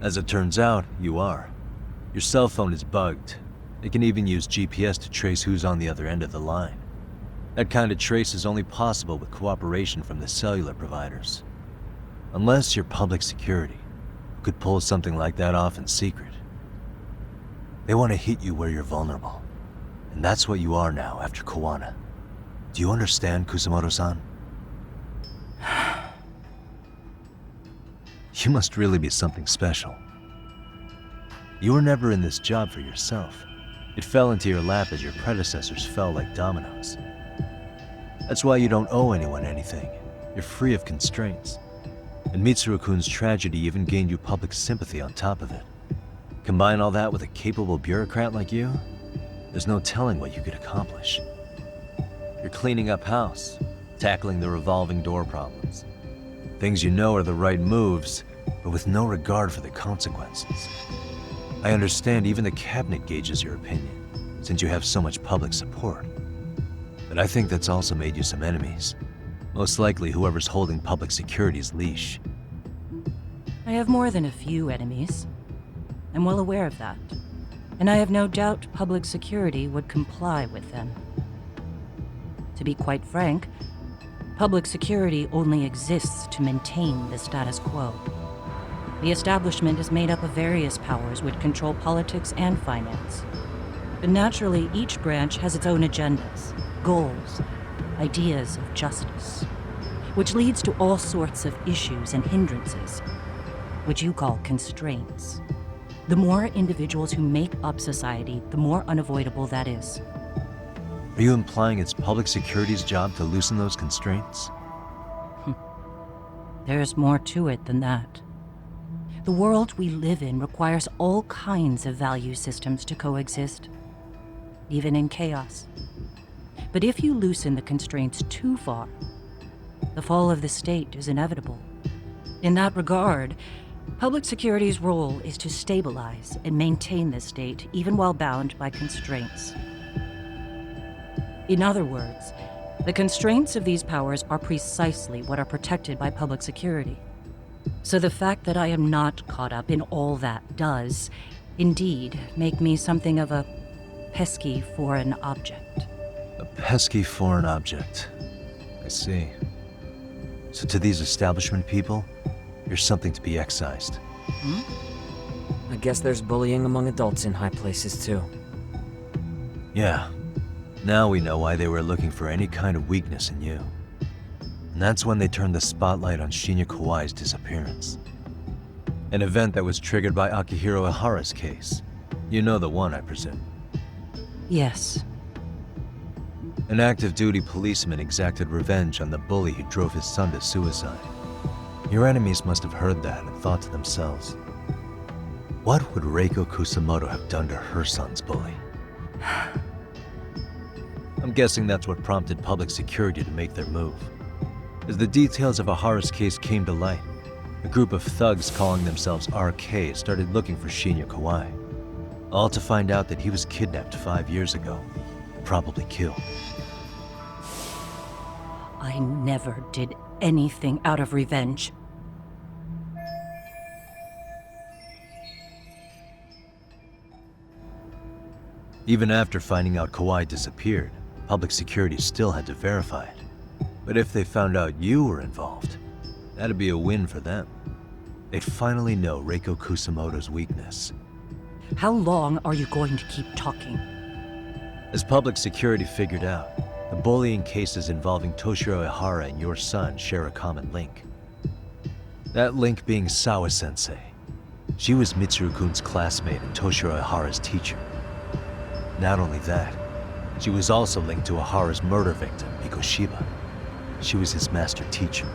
As it turns out, you are. Your cell phone is bugged. It can even use GPS to trace who's on the other end of the line. That kind of trace is only possible with cooperation from the cellular providers. Unless you're public security, who could pull something like that off in secret. They want to hit you where you're vulnerable. And that's what you are now after Kawana. Do you understand, Kusumoto-san? You must really be something special. You were never in this job for yourself. It fell into your lap as your predecessors fell like dominoes. That's why you don't owe anyone anything. You're free of constraints. And Mitsuru-kun's tragedy even gained you public sympathy on top of it. Combine all that with a capable bureaucrat like you, there's no telling what you could accomplish. You're cleaning up house, tackling the revolving door problems. Things you know are the right moves, but with no regard for the consequences. I understand even the cabinet gauges your opinion, since you have so much public support. But I think that's also made you some enemies. Most likely whoever's holding public security's leash. I have more than a few enemies. I'm well aware of that. And I have no doubt public security would comply with them. To be quite frank, public security only exists to maintain the status quo. The establishment is made up of various powers which control politics and finance. But naturally, each branch has its own agendas, goals, ideas of justice, which leads to all sorts of issues and hindrances, which you call constraints. The more individuals who make up society, the more unavoidable that is. Are you implying it's public security's job to loosen those constraints? There's more to it than that. The world we live in requires all kinds of value systems to coexist, even in chaos. But if you loosen the constraints too far, the fall of the state is inevitable. In that regard, public security's role is to stabilize and maintain the state, even while bound by constraints. In other words, the constraints of these powers are precisely what are protected by public security. So the fact that I am not caught up in all that does, indeed, make me something of a pesky foreign object. A pesky foreign object. I see. So to these establishment people, you're something to be excised. I guess there's bullying among adults in high places too. Yeah. Now we know why they were looking for any kind of weakness in you. And that's when they turned the spotlight on Shinya Kawai's disappearance. An event that was triggered by Akihiro Ihara's case. You know the one, I presume. Yes. An active duty policeman exacted revenge on the bully who drove his son to suicide. Your enemies must have heard that and thought to themselves, what would Reiko Kusamoto have done to her son's bully? I'm guessing that's what prompted public security to make their move. As the details of Ahara's case came to light, a group of thugs calling themselves RK started looking for Shinya Kawai, all to find out that he was kidnapped 5 years ago, probably killed. I never did anything out of revenge. Even after finding out Kawai disappeared, public security still had to verify it. But if they found out you were involved, that'd be a win for them. They'd finally know Reiko Kusamoto's weakness. How long are you going to keep talking? As public security figured out, the bullying cases involving Toshiro Ihara and your son share a common link. That link being Sawa-sensei. She was Mitsuru-kun's classmate and Toshiro Ihara's teacher. Not only that, she was also linked to Ihara's murder victim, Mikoshiba. She was his master teacher.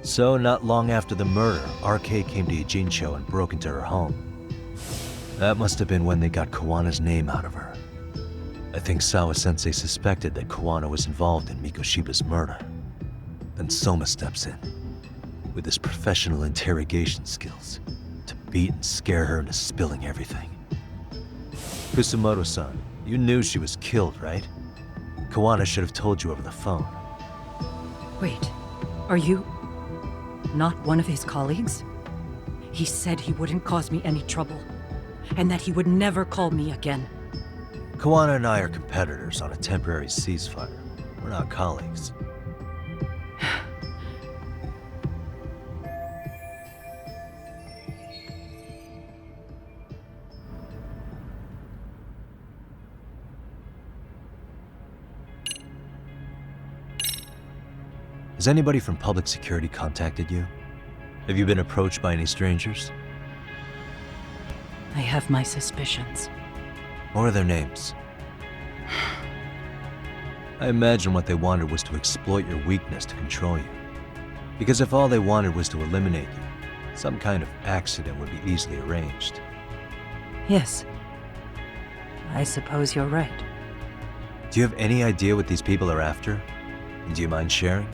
So, not long after the murder, RK came to Ijincho and broke into her home. That must have been when they got Kawana's name out of her. I think Sawa-sensei suspected that Kawana was involved in Mikoshiba's murder. Then Soma steps in, with his professional interrogation skills, to beat and scare her into spilling everything. Kusamoto-san, you knew she was killed, right? Kawana should have told you over the phone. Wait, are you not one of his colleagues? He said he wouldn't cause me any trouble, and that he would never call me again. Kawana and I are competitors on a temporary ceasefire. We're not colleagues. Has anybody from public security contacted you? Have you been approached by any strangers? I have my suspicions. What are their names? I imagine what they wanted was to exploit your weakness to control you. Because if all they wanted was to eliminate you, some kind of accident would be easily arranged. Yes. I suppose you're right. Do you have any idea what these people are after? Do you mind sharing?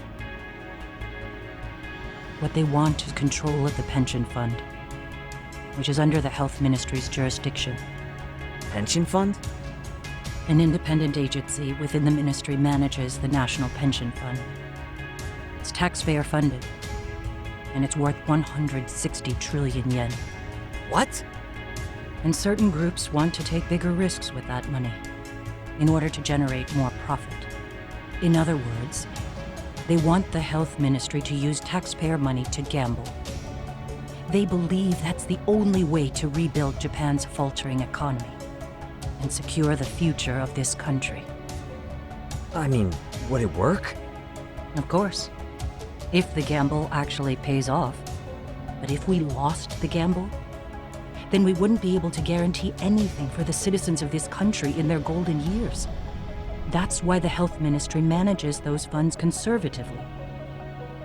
What they want is control of the pension fund, which is under the Health Ministry's jurisdiction. Pension fund? An independent agency within the ministry manages the National Pension Fund. It's taxpayer funded, and it's worth 160 trillion yen. What? And certain groups want to take bigger risks with that money in order to generate more profit. In other words, they want the health ministry to use taxpayer money to gamble. They believe that's the only way to rebuild Japan's faltering economy and secure the future of this country. I mean, would it work? Of course. If the gamble actually pays off. But if we lost the gamble, then we wouldn't be able to guarantee anything for the citizens of this country in their golden years. That's why the health ministry manages those funds conservatively,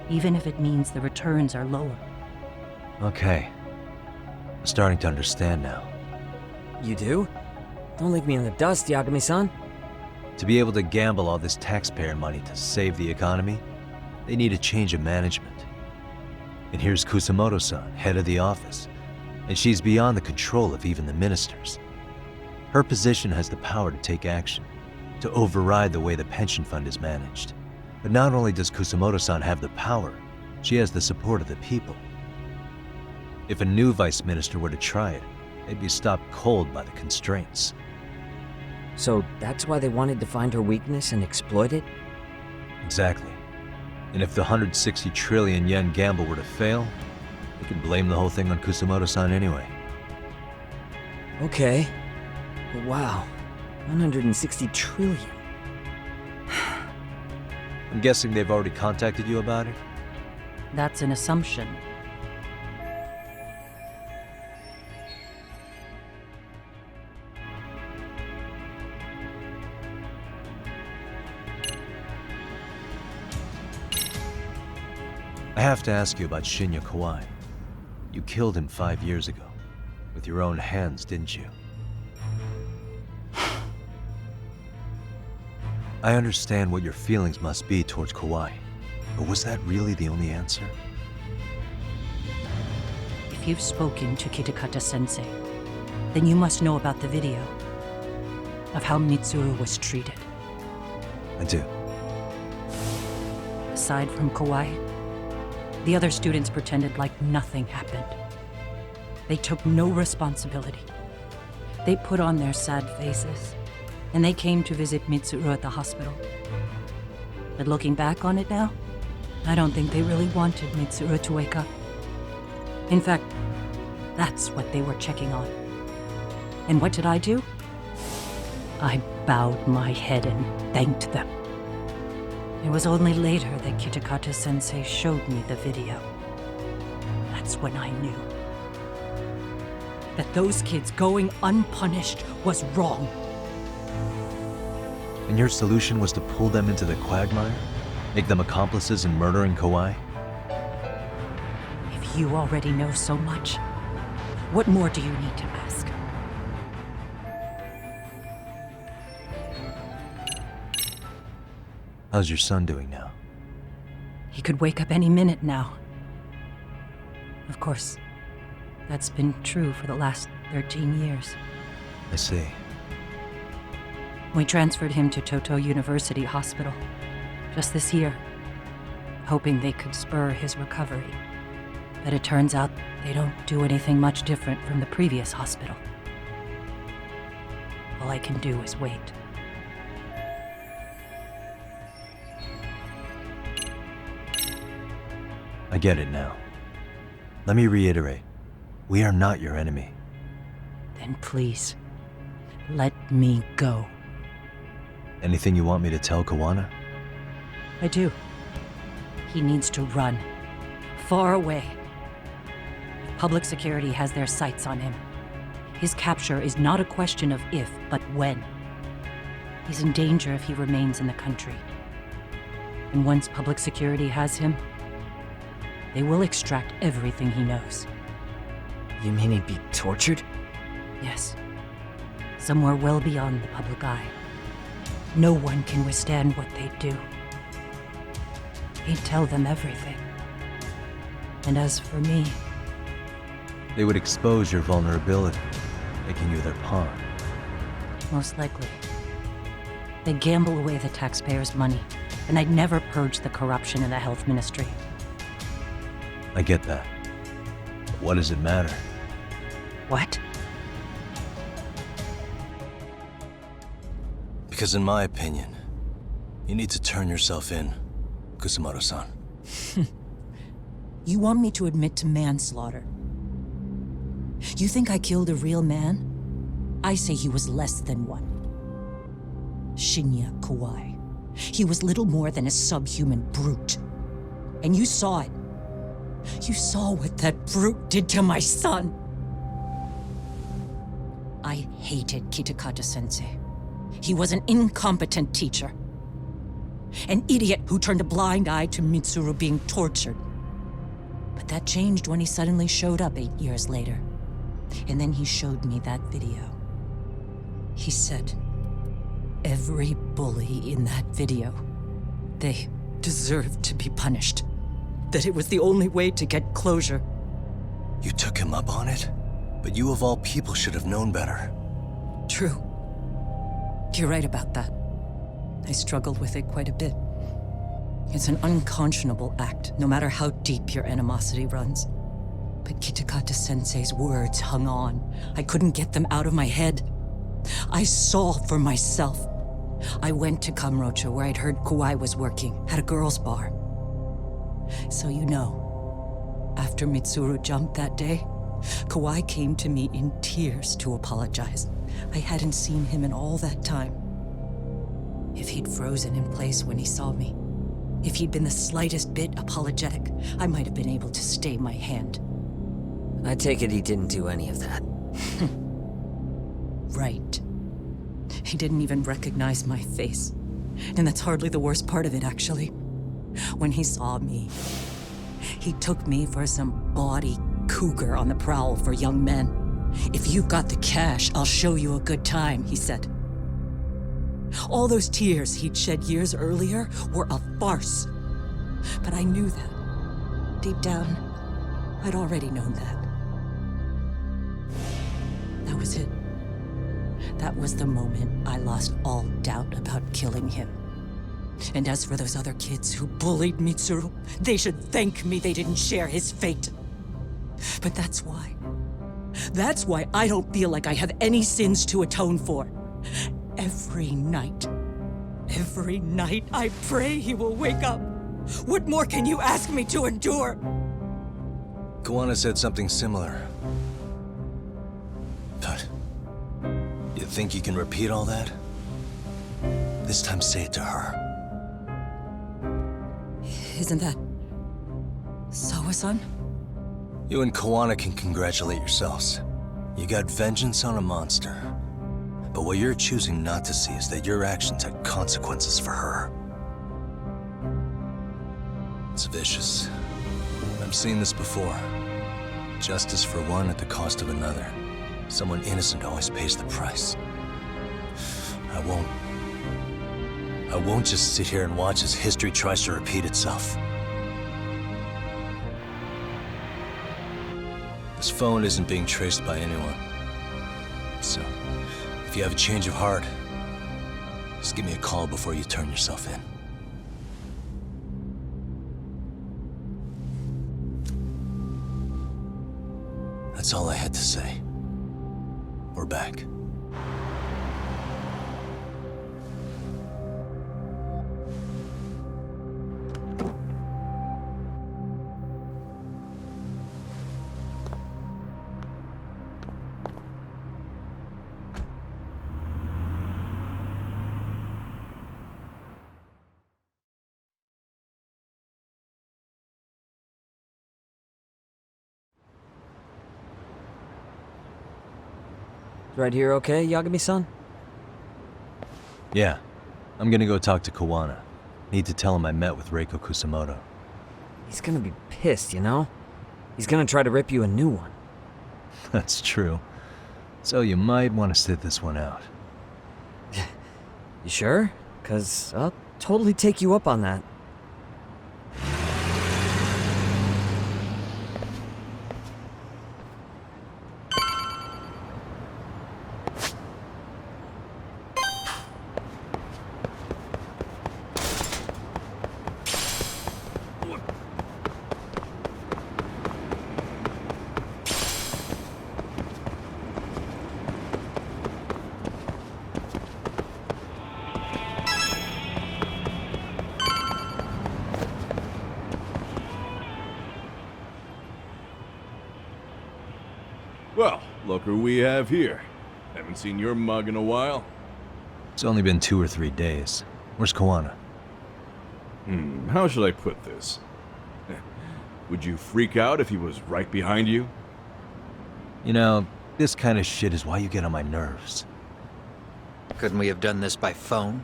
even if it means the returns are lower. Okay. I'm starting to understand now. You do? Don't leave me in the dust, Yagami-san. To be able to gamble all this taxpayer money to save the economy, they need a change of management. And here's Kusamoto-san, head of the office, and she's beyond the control of even the ministers. Her position has the power to take action, to override the way the pension fund is managed. But not only does Kusamoto-san have the power, she has the support of the people. If a new vice minister were to try it, they'd be stopped cold by the constraints. So that's why they wanted to find her weakness and exploit it? Exactly. And if the 160 trillion yen gamble were to fail, they could blame the whole thing on Kusamoto-san anyway. Okay. But wow, 160 trillion. I'm guessing they've already contacted you about it? That's an assumption. I have to ask you about Shinya Kawai. You killed him 5 years ago. With your own hands, didn't you? I understand what your feelings must be towards Kawai, but was that really the only answer? If you've spoken to Kitakata-sensei, then you must know about the video of how Mitsuru was treated. I do. Aside from Kawai, the other students pretended like nothing happened. They took no responsibility. They put on their sad faces, and they came to visit Mitsuru at the hospital. But looking back on it now, I don't think they really wanted Mitsuru to wake up. In fact, that's what they were checking on. And what did I do? I bowed my head and thanked them. It was only later that Kitakata-sensei showed me the video. That's when I knew that those kids going unpunished was wrong. And your solution was to pull them into the quagmire? Make them accomplices in murdering Kawai? If you already know so much, what more do you need to ask? How's your son doing now? He could wake up any minute now. Of course, that's been true for the last 13 years. I see. We transferred him to Toto University Hospital just this year, hoping they could spur his recovery. But it turns out they don't do anything much different from the previous hospital. All I can do is wait. I get it now. Let me reiterate. We are not your enemy. Then please, let me go. Anything you want me to tell Kawana? I do. He needs to run. Far away. Public security has their sights on him. His capture is not a question of if, but when. He's in danger if he remains in the country. And once public security has him, they will extract everything he knows. You mean he'd be tortured? Yes. Somewhere well beyond the public eye. No one can withstand what they do. he'd tell them everything. And as for me, They would expose your vulnerability, making you their pawn. most likely. They'd gamble away the taxpayers' money, and I'd never purge the corruption in the health ministry. I get that. But what does it matter? What? Because in my opinion, you need to turn yourself in, Kusumoto-san. You want me to admit to manslaughter? You think I killed a real man? I say he was less than one. Shinya Kawai. He was little more than a subhuman brute. And you saw it. You saw what that brute did to my son. I hated Kitakata-sensei. He was an incompetent teacher. An idiot who turned a blind eye to Mitsuru being tortured. But that changed when he suddenly showed up 8 years later. And then he showed me that video. He said, every bully in that video, they deserved to be punished. That it was the only way to get closure. You took him up on it? But you of all people should have known better. True. You're right about that. I struggled with it quite a bit. It's an unconscionable act, no matter how deep your animosity runs. But Kitakata-sensei's words hung on. I couldn't get them out of my head. I saw for myself. I went to Kamurocho, where I'd heard Kawai was working, at a girls' bar. So you know, after Mitsuru jumped that day, Kawai came to me in tears to apologize. I hadn't seen him in all that time. If he'd frozen in place when he saw me, if he'd been the slightest bit apologetic, I might have been able to stay my hand. I take it he didn't do any of that. Right. He didn't even recognize my face. And that's hardly the worst part of it, actually. When he saw me, he took me for some bawdy cougar on the prowl for young men. If you've got the cash, I'll show you a good time, he said. All those tears he'd shed years earlier were a farce. But I knew that. Deep down, I'd already known that. That was it. That was the moment I lost all doubt about killing him. And as for those other kids who bullied Mitsuru, they should thank me they didn't share his fate. But that's why. That's why I don't feel like I have any sins to atone for. Every night I pray he will wake up. What more can you ask me to endure? Kawana said something similar. But you think you can repeat all that? This time say it to her. Isn't that Sawa-san? You and Kawana can congratulate yourselves. You got vengeance on a monster. But what you're choosing not to see is that your actions had consequences for her. It's vicious. I've seen this before. Justice for one at the cost of another. Someone innocent always pays the price. I won't just sit here and watch as history tries to repeat itself. This phone isn't being traced by anyone. So, if you have a change of heart, just give me a call before you turn yourself in. That's all I had to say. We're back. Right here okay, Yagami-san? Yeah. I'm gonna go talk to Kawana. Need to tell him I met with Reiko Kusumoto. He's gonna be pissed, you know? He's gonna try to rip you a new one. That's true. So you might want to sit this one out. You sure? 'Cause I'll totally take you up on that. Well, look who we have here. Haven't seen your mug in a while. It's only been 2 or 3 days. Where's Koana? How should I put this? Would you freak out if he was right behind you? You know, this kind of shit is why you get on my nerves. Couldn't we have done this by phone?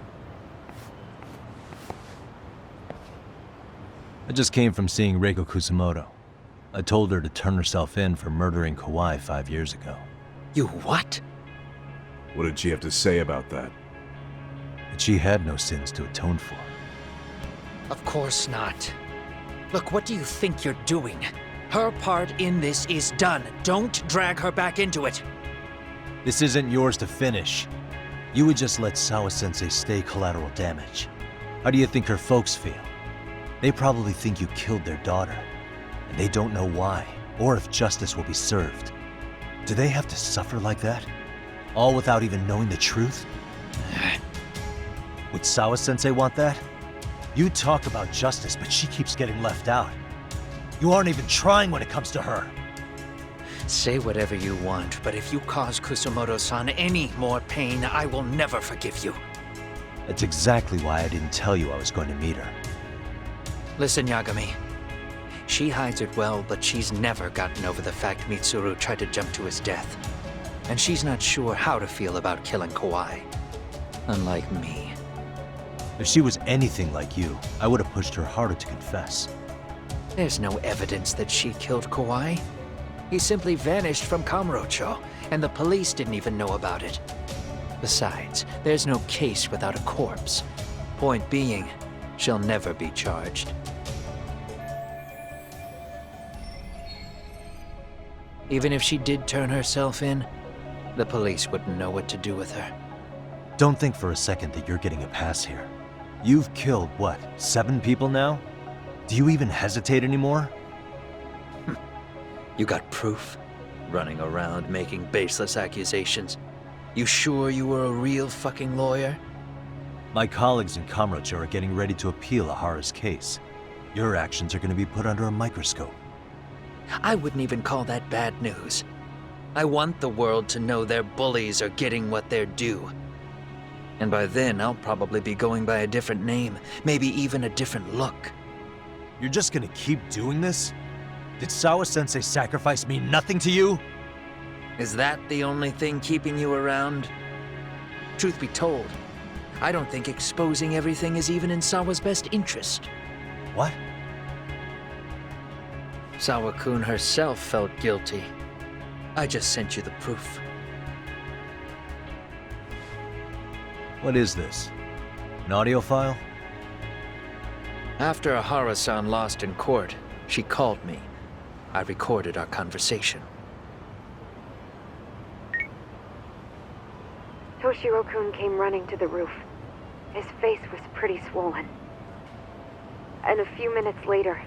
I just came from seeing Reiko Kusumoto. I told her to turn herself in for murdering Kawai 5 years ago. You what? What did she have to say about that? That she had no sins to atone for. Of course not. Look, what do you think you're doing? Her part in this is done. Don't drag her back into it. This isn't yours to finish. You would just let Sawa-sensei stay collateral damage. How do you think her folks feel? They probably think you killed their daughter, and they don't know why, or if justice will be served. Do they have to suffer like that? All without even knowing the truth? Would Sawa-sensei want that? You talk about justice, but she keeps getting left out. You aren't even trying when it comes to her. Say whatever you want, but if you cause Kusumoto-san any more pain, I will never forgive you. That's exactly why I didn't tell you I was going to meet her. Listen, Yagami. She hides it well, but she's never gotten over the fact Mitsuru tried to jump to his death. And she's not sure how to feel about killing Kawai. Unlike me. If she was anything like you, I would have pushed her harder to confess. There's no evidence that she killed Kawai. He simply vanished from Kamurocho, and the police didn't even know about it. Besides, there's no case without a corpse. Point being, she'll never be charged. Even if she did turn herself in, the police wouldn't know what to do with her. Don't think for a second that you're getting a pass here. You've killed, what, 7 people now? Do you even hesitate anymore? You got proof? Running around making baseless accusations. You sure you were a real fucking lawyer? My colleagues in Kamurocho are getting ready to appeal Ahara's case. Your actions are going to be put under a microscope. I wouldn't even call that bad news. I want the world to know their bullies are getting what they're due. And by then, I'll probably be going by a different name, maybe even a different look. You're just gonna keep doing this? Did Sawa-sensei sacrifice mean nothing to you? Is that the only thing keeping you around? Truth be told, I don't think exposing everything is even in Sawa's best interest. What? Sawa-kun herself felt guilty. I just sent you the proof. What is this? An audio file? After Aharasan lost in court, she called me. I recorded our conversation. Toshiro-kun came running to the roof. His face was pretty swollen. And a few minutes later,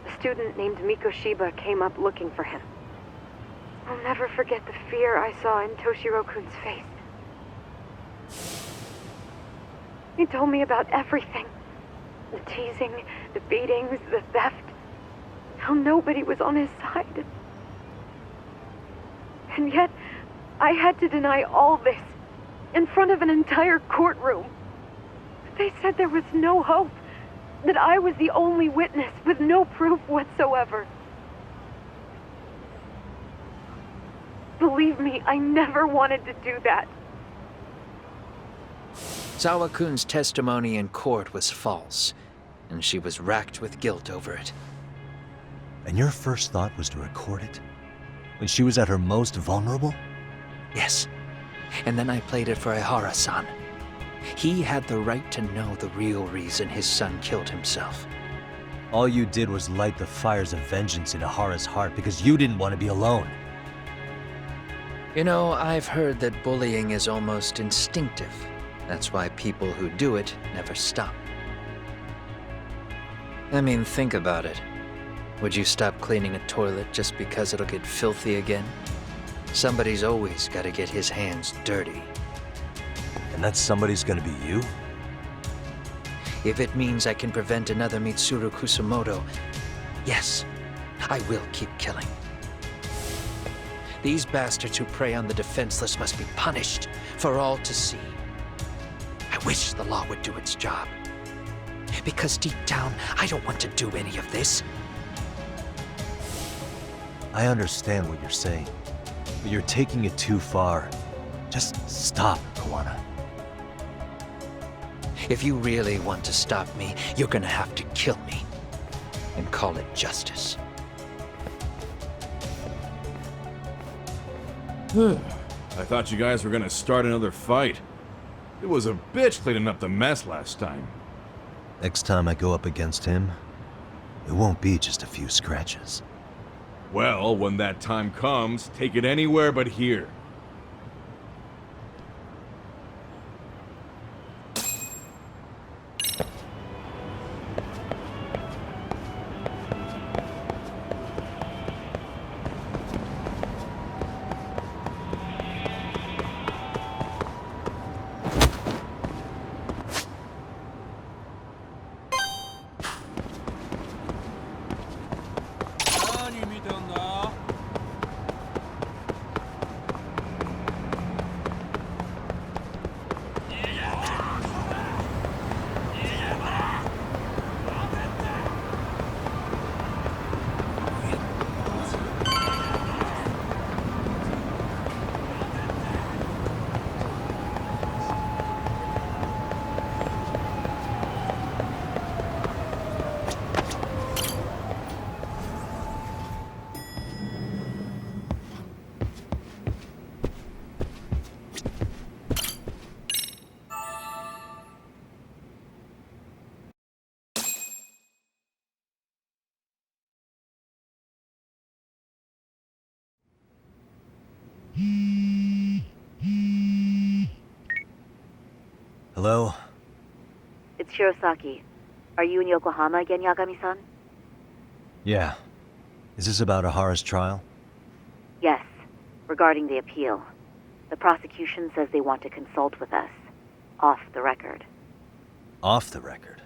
a student named Mikoshiba came up looking for him. I'll never forget the fear I saw in Toshiro-kun's face. He told me about everything. The teasing, the beatings, the theft. How nobody was on his side. And yet, I had to deny all this in front of an entire courtroom. They said there was no hope, that I was the only witness with no proof whatsoever. Believe me, I never wanted to do that. Sawa-kun's testimony in court was false, and she was racked with guilt over it. And your first thought was to record it? When she was at her most vulnerable? Yes. And then I played it for Ihara-san. He had the right to know the real reason his son killed himself. All you did was light the fires of vengeance in Ihara's heart because you didn't want to be alone. You know, I've heard that bullying is almost instinctive. That's why people who do it never stop. I mean, think about it. Would you stop cleaning a toilet just because it'll get filthy again? Somebody's always got to get his hands dirty. And that somebody's gonna be you? If it means I can prevent another Mitsuru Kusumoto, yes, I will keep killing. These bastards who prey on the defenseless must be punished for all to see. I wish the law would do its job. Because deep down, I don't want to do any of this. I understand what you're saying, but you're taking it too far. Just stop, Kawana. If you really want to stop me, you're gonna have to kill me. And call it justice. I thought you guys were gonna start another fight. It was a bitch cleaning up the mess last time. Next time I go up against him, it won't be just a few scratches. Well, when that time comes, take it anywhere but here. Hello? It's Shirosaki. Are you in Yokohama again, Yagami-san? Yeah. Is this about Ahara's trial? Yes, regarding the appeal. The prosecution says they want to consult with us. Off the record. Off the record?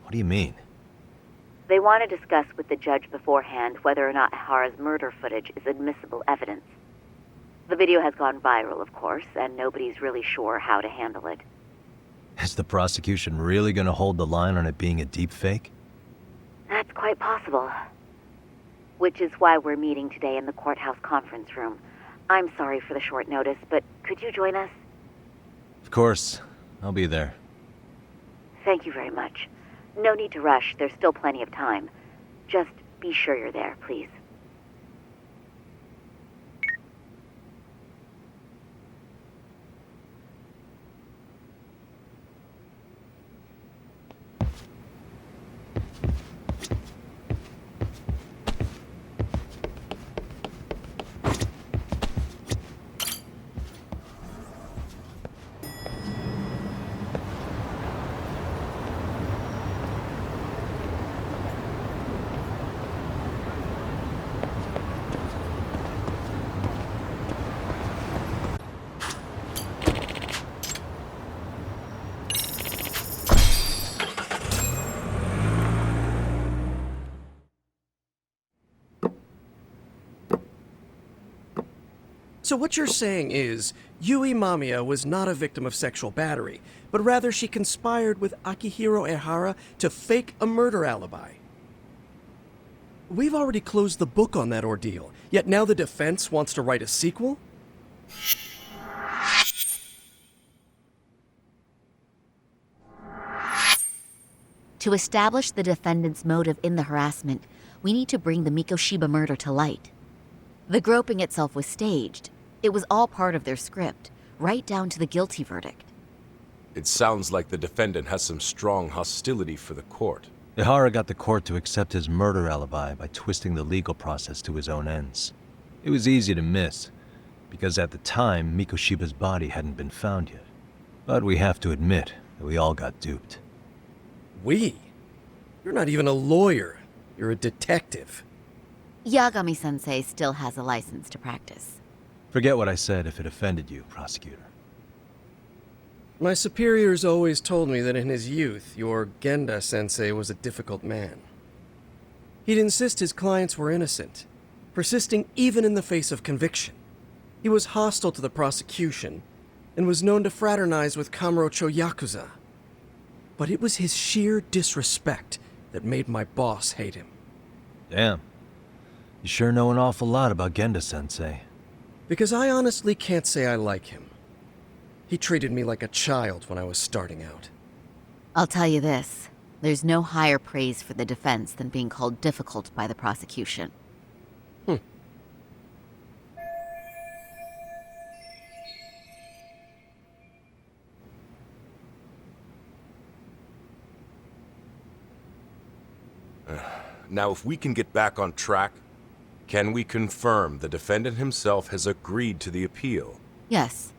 What do you mean? They want to discuss with the judge beforehand whether or not Ihara's murder footage is admissible evidence. The video has gone viral, of course, and nobody's really sure how to handle it. Is the prosecution really gonna hold the line on it being a deepfake? That's quite possible. Which is why we're meeting today in the courthouse conference room. I'm sorry for the short notice, but could you join us? Of course. I'll be there. Thank you very much. No need to rush, there's still plenty of time. Just be sure you're there, please. So what you're saying is, Yui Mamiya was not a victim of sexual battery, but rather she conspired with Akihiro Ihara to fake a murder alibi. We've already closed the book on that ordeal, yet now the defense wants to write a sequel? To establish the defendant's motive in the harassment, we need to bring the Mikoshiba murder to light. The groping itself was staged. It was all part of their script, right down to the guilty verdict. It sounds like the defendant has some strong hostility for the court. Ihara got the court to accept his murder alibi by twisting the legal process to his own ends. It was easy to miss, because at the time, Mikoshiba's body hadn't been found yet. But we have to admit that we all got duped. We? You're not even a lawyer. You're a detective. Yagami-sensei still has a license to practice. Forget what I said if it offended you, prosecutor. My superiors always told me that in his youth, your Genda-sensei was a difficult man. He'd insist his clients were innocent, persisting even in the face of conviction. He was hostile to the prosecution and was known to fraternize with Kamurocho Yakuza. But it was his sheer disrespect that made my boss hate him. Damn. You sure know an awful lot about Genda-sensei. Because I honestly can't say I like him. He treated me like a child when I was starting out. I'll tell you this. There's no higher praise for the defense than being called difficult by the prosecution. Now, if we can get back on track, can we confirm the defendant himself has agreed to the appeal? Yes.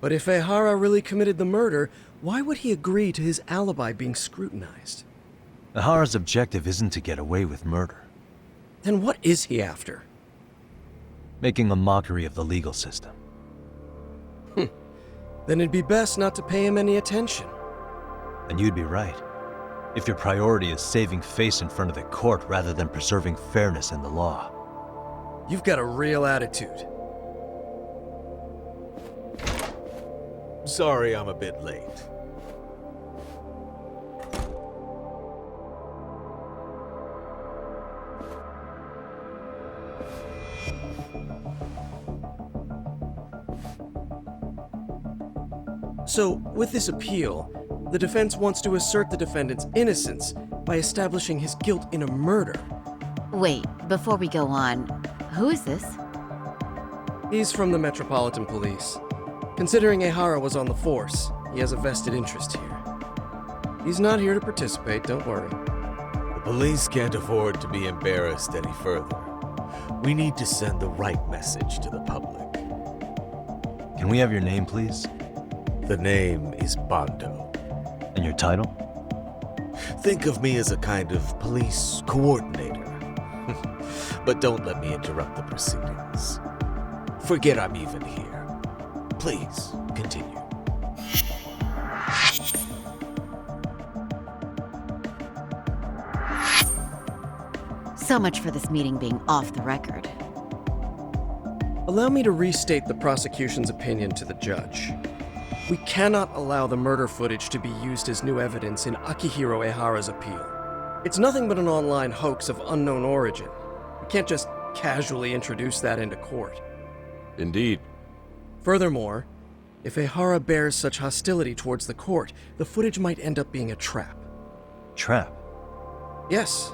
But if Ihara really committed the murder, why would he agree to his alibi being scrutinized? Ihara's objective isn't to get away with murder. Then what is he after? Making a mockery of the legal system. Then it'd be best not to pay him any attention. And you'd be right. If your priority is saving face in front of the court rather than preserving fairness in the law. You've got a real attitude. Sorry I'm a bit late. So, with this appeal, the defense wants to assert the defendant's innocence by establishing his guilt in a murder. Wait, before we go on, who is this? He's from the Metropolitan Police. Considering Ihara was on the force, he has a vested interest here. He's not here to participate, don't worry. The police can't afford to be embarrassed any further. We need to send the right message to the public. Can we have your name, please? The name is Bando. And your title? Think of me as a kind of police coordinator. But don't let me interrupt the proceedings. Forget I'm even here. Please, continue. So much for this meeting being off the record. Allow me to restate the prosecution's opinion to the judge. We cannot allow the murder footage to be used as new evidence in Akihiro Ihara's appeal. It's nothing but an online hoax of unknown origin. We can't just casually introduce that into court. Indeed. Furthermore, if Ihara bears such hostility towards the court, the footage might end up being a trap. Trap? Yes.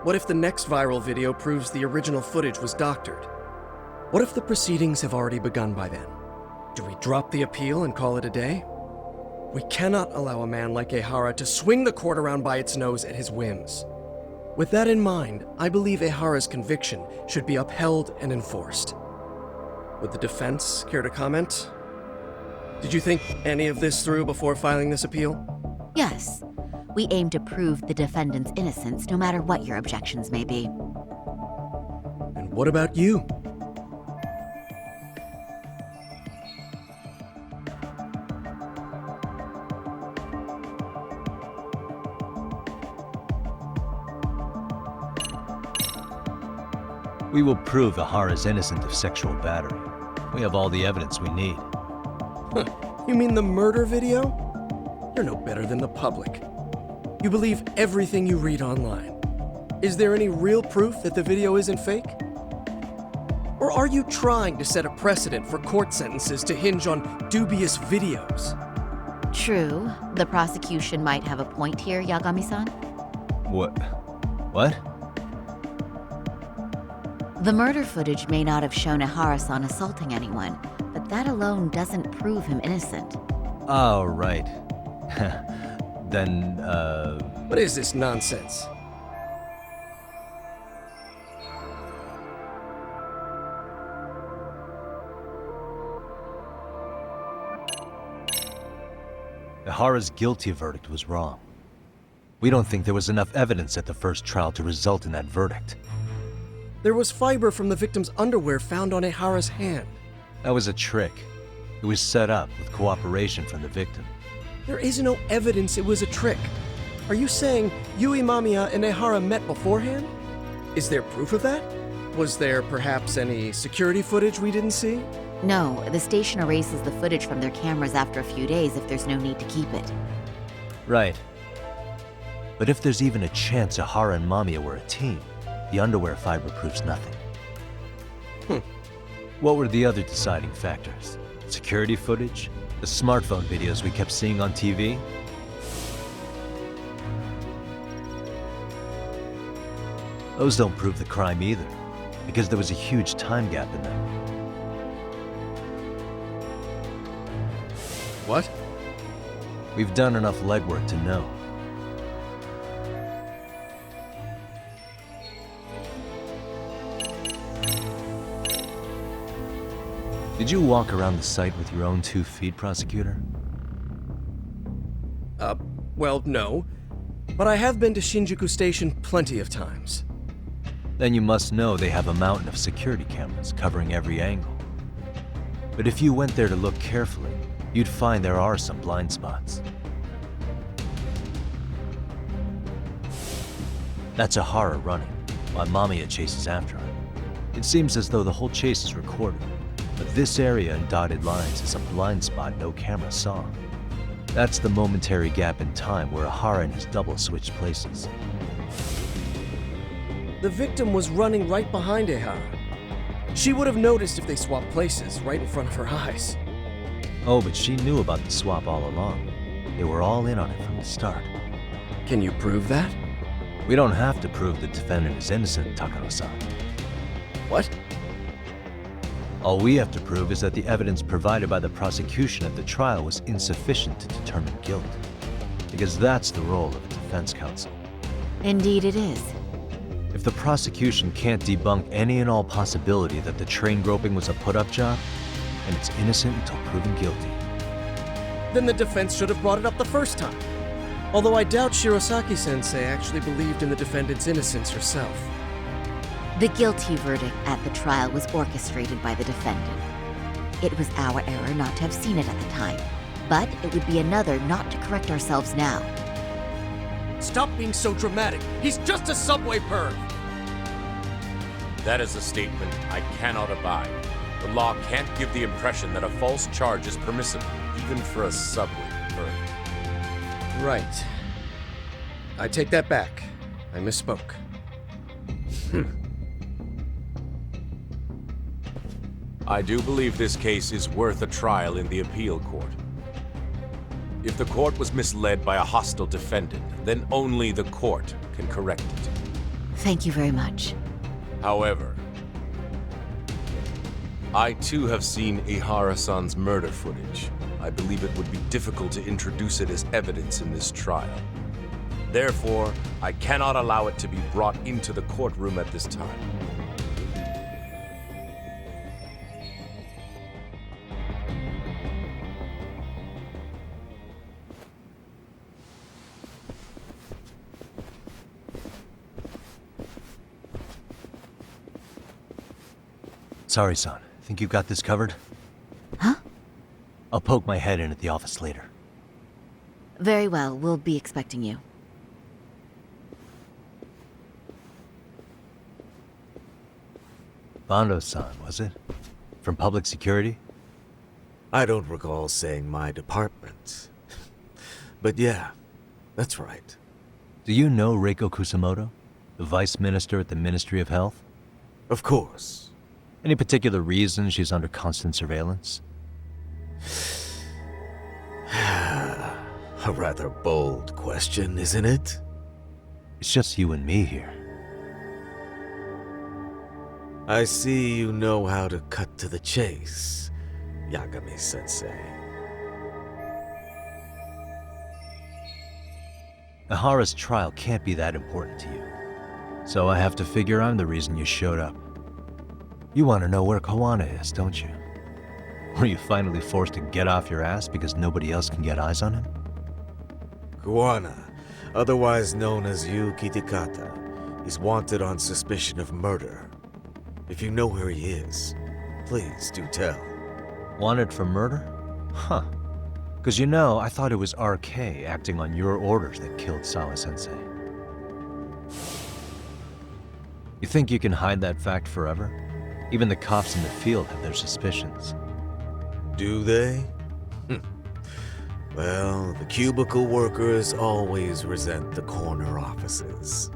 What if the next viral video proves the original footage was doctored? What if the proceedings have already begun by then? Do we drop the appeal and call it a day? We cannot allow a man like Ihara to swing the court around by its nose at his whims. With that in mind, I believe Ihara's conviction should be upheld and enforced. Would the defense care to comment? Did you think any of this through before filing this appeal? Yes. We aim to prove the defendant's innocence no matter what your objections may be. And what about you? We will prove Ihara is innocent of sexual battery. We have all the evidence we need. You mean the murder video? You're no better than the public. You believe everything you read online. Is there any real proof that the video isn't fake? Or are you trying to set a precedent for court sentences to hinge on dubious videos? True. The prosecution might have a point here, Yagami-san. What? What? The murder footage may not have shown Aharasan assaulting anyone, but that alone doesn't prove him innocent. Oh, right. Then, What is this nonsense? Ihara's guilty verdict was wrong. We don't think there was enough evidence at the first trial to result in that verdict. There was fiber from the victim's underwear found on Ihara's hand. That was a trick. It was set up with cooperation from the victim. There is no evidence it was a trick. Are you saying Yui Mamiya and Ihara met beforehand? Is there proof of that? Was there perhaps any security footage we didn't see? No, the station erases the footage from their cameras after a few days if there's no need to keep it. Right. But if there's even a chance Ihara and Mamiya were a team, the underwear fiber proves nothing. What were the other deciding factors? Security footage? The smartphone videos we kept seeing on TV? Those don't prove the crime either, because there was a huge time gap in them. What? We've done enough legwork to know. Did you walk around the site with your own 2 feet, prosecutor? Well, no. But I have been to Shinjuku Station plenty of times. Then you must know they have a mountain of security cameras covering every angle. But if you went there to look carefully, you'd find there are some blind spots. That's Ahara running, while Mamiya chases after her. It seems as though the whole chase is recorded, but this area in dotted lines is a blind spot no camera saw. That's the momentary gap in time where Ahara and his double switched places. The victim was running right behind Ihara. She would have noticed if they swapped places right in front of her eyes. Oh, but she knew about the swap all along. They were all in on it from the start. Can you prove that? We don't have to prove the defendant is innocent, Takano-san. What? All we have to prove is that the evidence provided by the prosecution at the trial was insufficient to determine guilt. Because that's the role of a defense counsel. Indeed it is. If the prosecution can't debunk any and all possibility that the train groping was a put-up job, then it's innocent until proven guilty. Then the defense should have brought it up the first time. Although I doubt Shirosaki-sensei actually believed in the defendant's innocence herself. The guilty verdict at the trial was orchestrated by the defendant. It was our error not to have seen it at the time, but it would be another not to correct ourselves now. Stop being so dramatic. He's just a subway perv. That is a statement I cannot abide. The law can't give the impression that a false charge is permissible, even for a subway perv. Right. I take that back. I misspoke. I do believe this case is worth a trial in the appeal court. If the court was misled by a hostile defendant, then only the court can correct it. Thank you very much. However, I too have seen Ihara-san's murder footage. I believe it would be difficult to introduce it as evidence in this trial. Therefore, I cannot allow it to be brought into the courtroom at this time. Sorry, son. Think you've got this covered? Huh? I'll poke my head in at the office later. Very well, we'll be expecting you. Bando-san, was it? From public security? I don't recall saying my department. But yeah, that's right. Do you know Reiko Kusamoto? The vice minister at the Ministry of Health? Of course. Any particular reason she's under constant surveillance? A rather bold question, isn't it? It's just you and me here. I see you know how to cut to the chase, Yagami-sensei. Ihara's trial can't be that important to you. So I have to figure I'm the reason you showed up. You want to know where Kawana is, don't you? Were you finally forced to get off your ass because nobody else can get eyes on him? Kawana, otherwise known as Yu Kitakata, is wanted on suspicion of murder. If you know where he is, please do tell. Wanted for murder? Huh. Because you know, I thought it was RK acting on your orders that killed Sawa-sensei. You think you can hide that fact forever? Even the cops in the field have their suspicions. Do they? Well, the cubicle workers always resent the corner offices.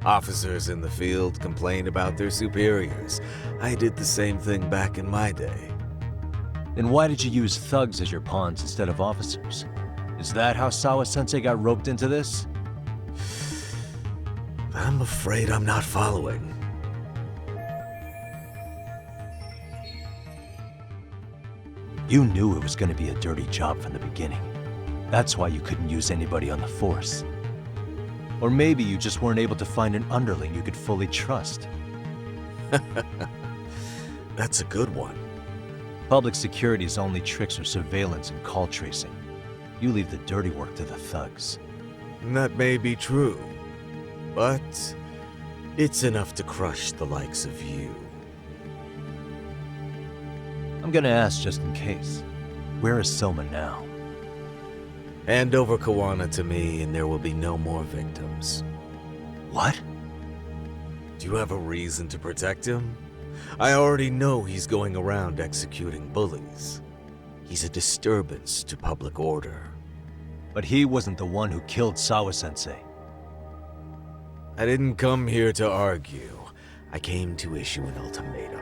Officers in the field complain about their superiors. I did the same thing back in my day. Then why did you use thugs as your pawns instead of officers? Is that how Sawa-sensei got roped into this? I'm afraid I'm not following. You knew it was going to be a dirty job from the beginning. That's why you couldn't use anybody on the force. Or maybe you just weren't able to find an underling you could fully trust. That's a good one. Public security's only tricks are surveillance and call tracing. You leave the dirty work to the thugs. That may be true, but it's enough to crush the likes of you. I'm gonna ask just in case. Where is Soma now? Hand over Kawana to me and there will be no more victims. What? Do you have a reason to protect him? I already know he's going around executing bullies. He's a disturbance to public order. But he wasn't the one who killed Sawa-sensei. I didn't come here to argue. I came to issue an ultimatum.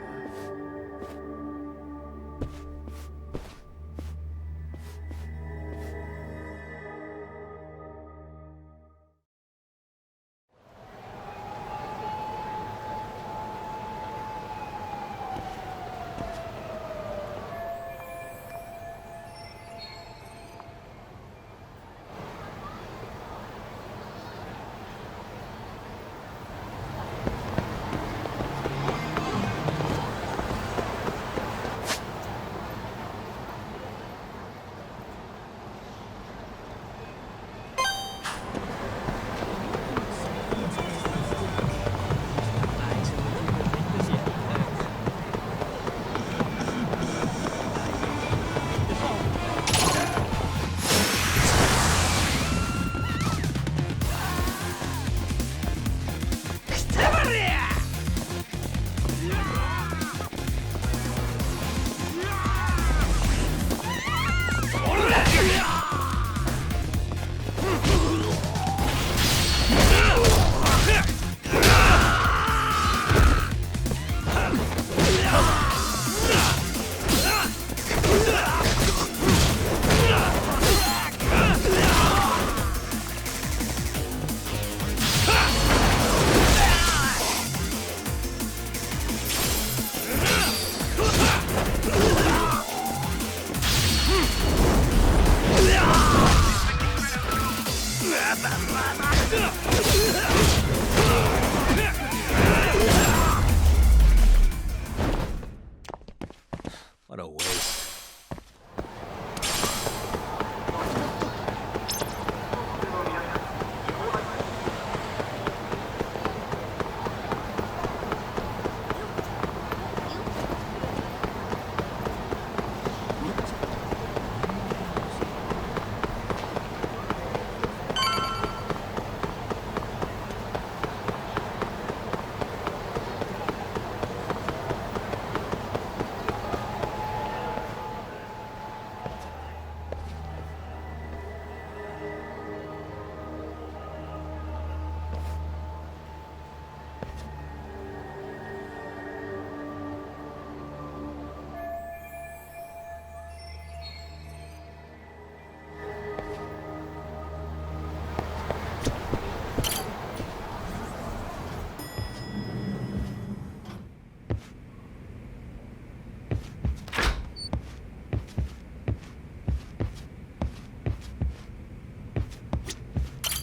What a waste.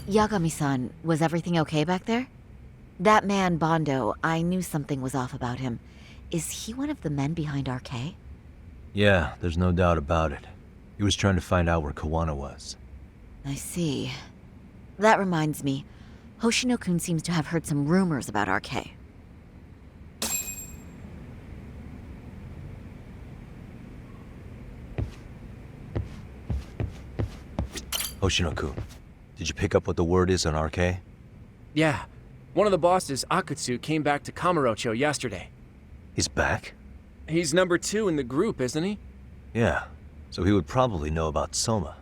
Yagami-san, was everything okay back there? That man, Bondo, I knew something was off about him. Is he one of the men behind RK? Yeah, there's no doubt about it. He was trying to find out where Kawana was. I see. That reminds me, Hoshino-kun seems to have heard some rumors about RK. Hoshino-kun, did you pick up what the word is on RK? Yeah, One of the bosses, Akutsu, came back to Kamurocho yesterday. He's back? He's number 2 in the group, isn't he? Yeah, so he would probably know about Soma.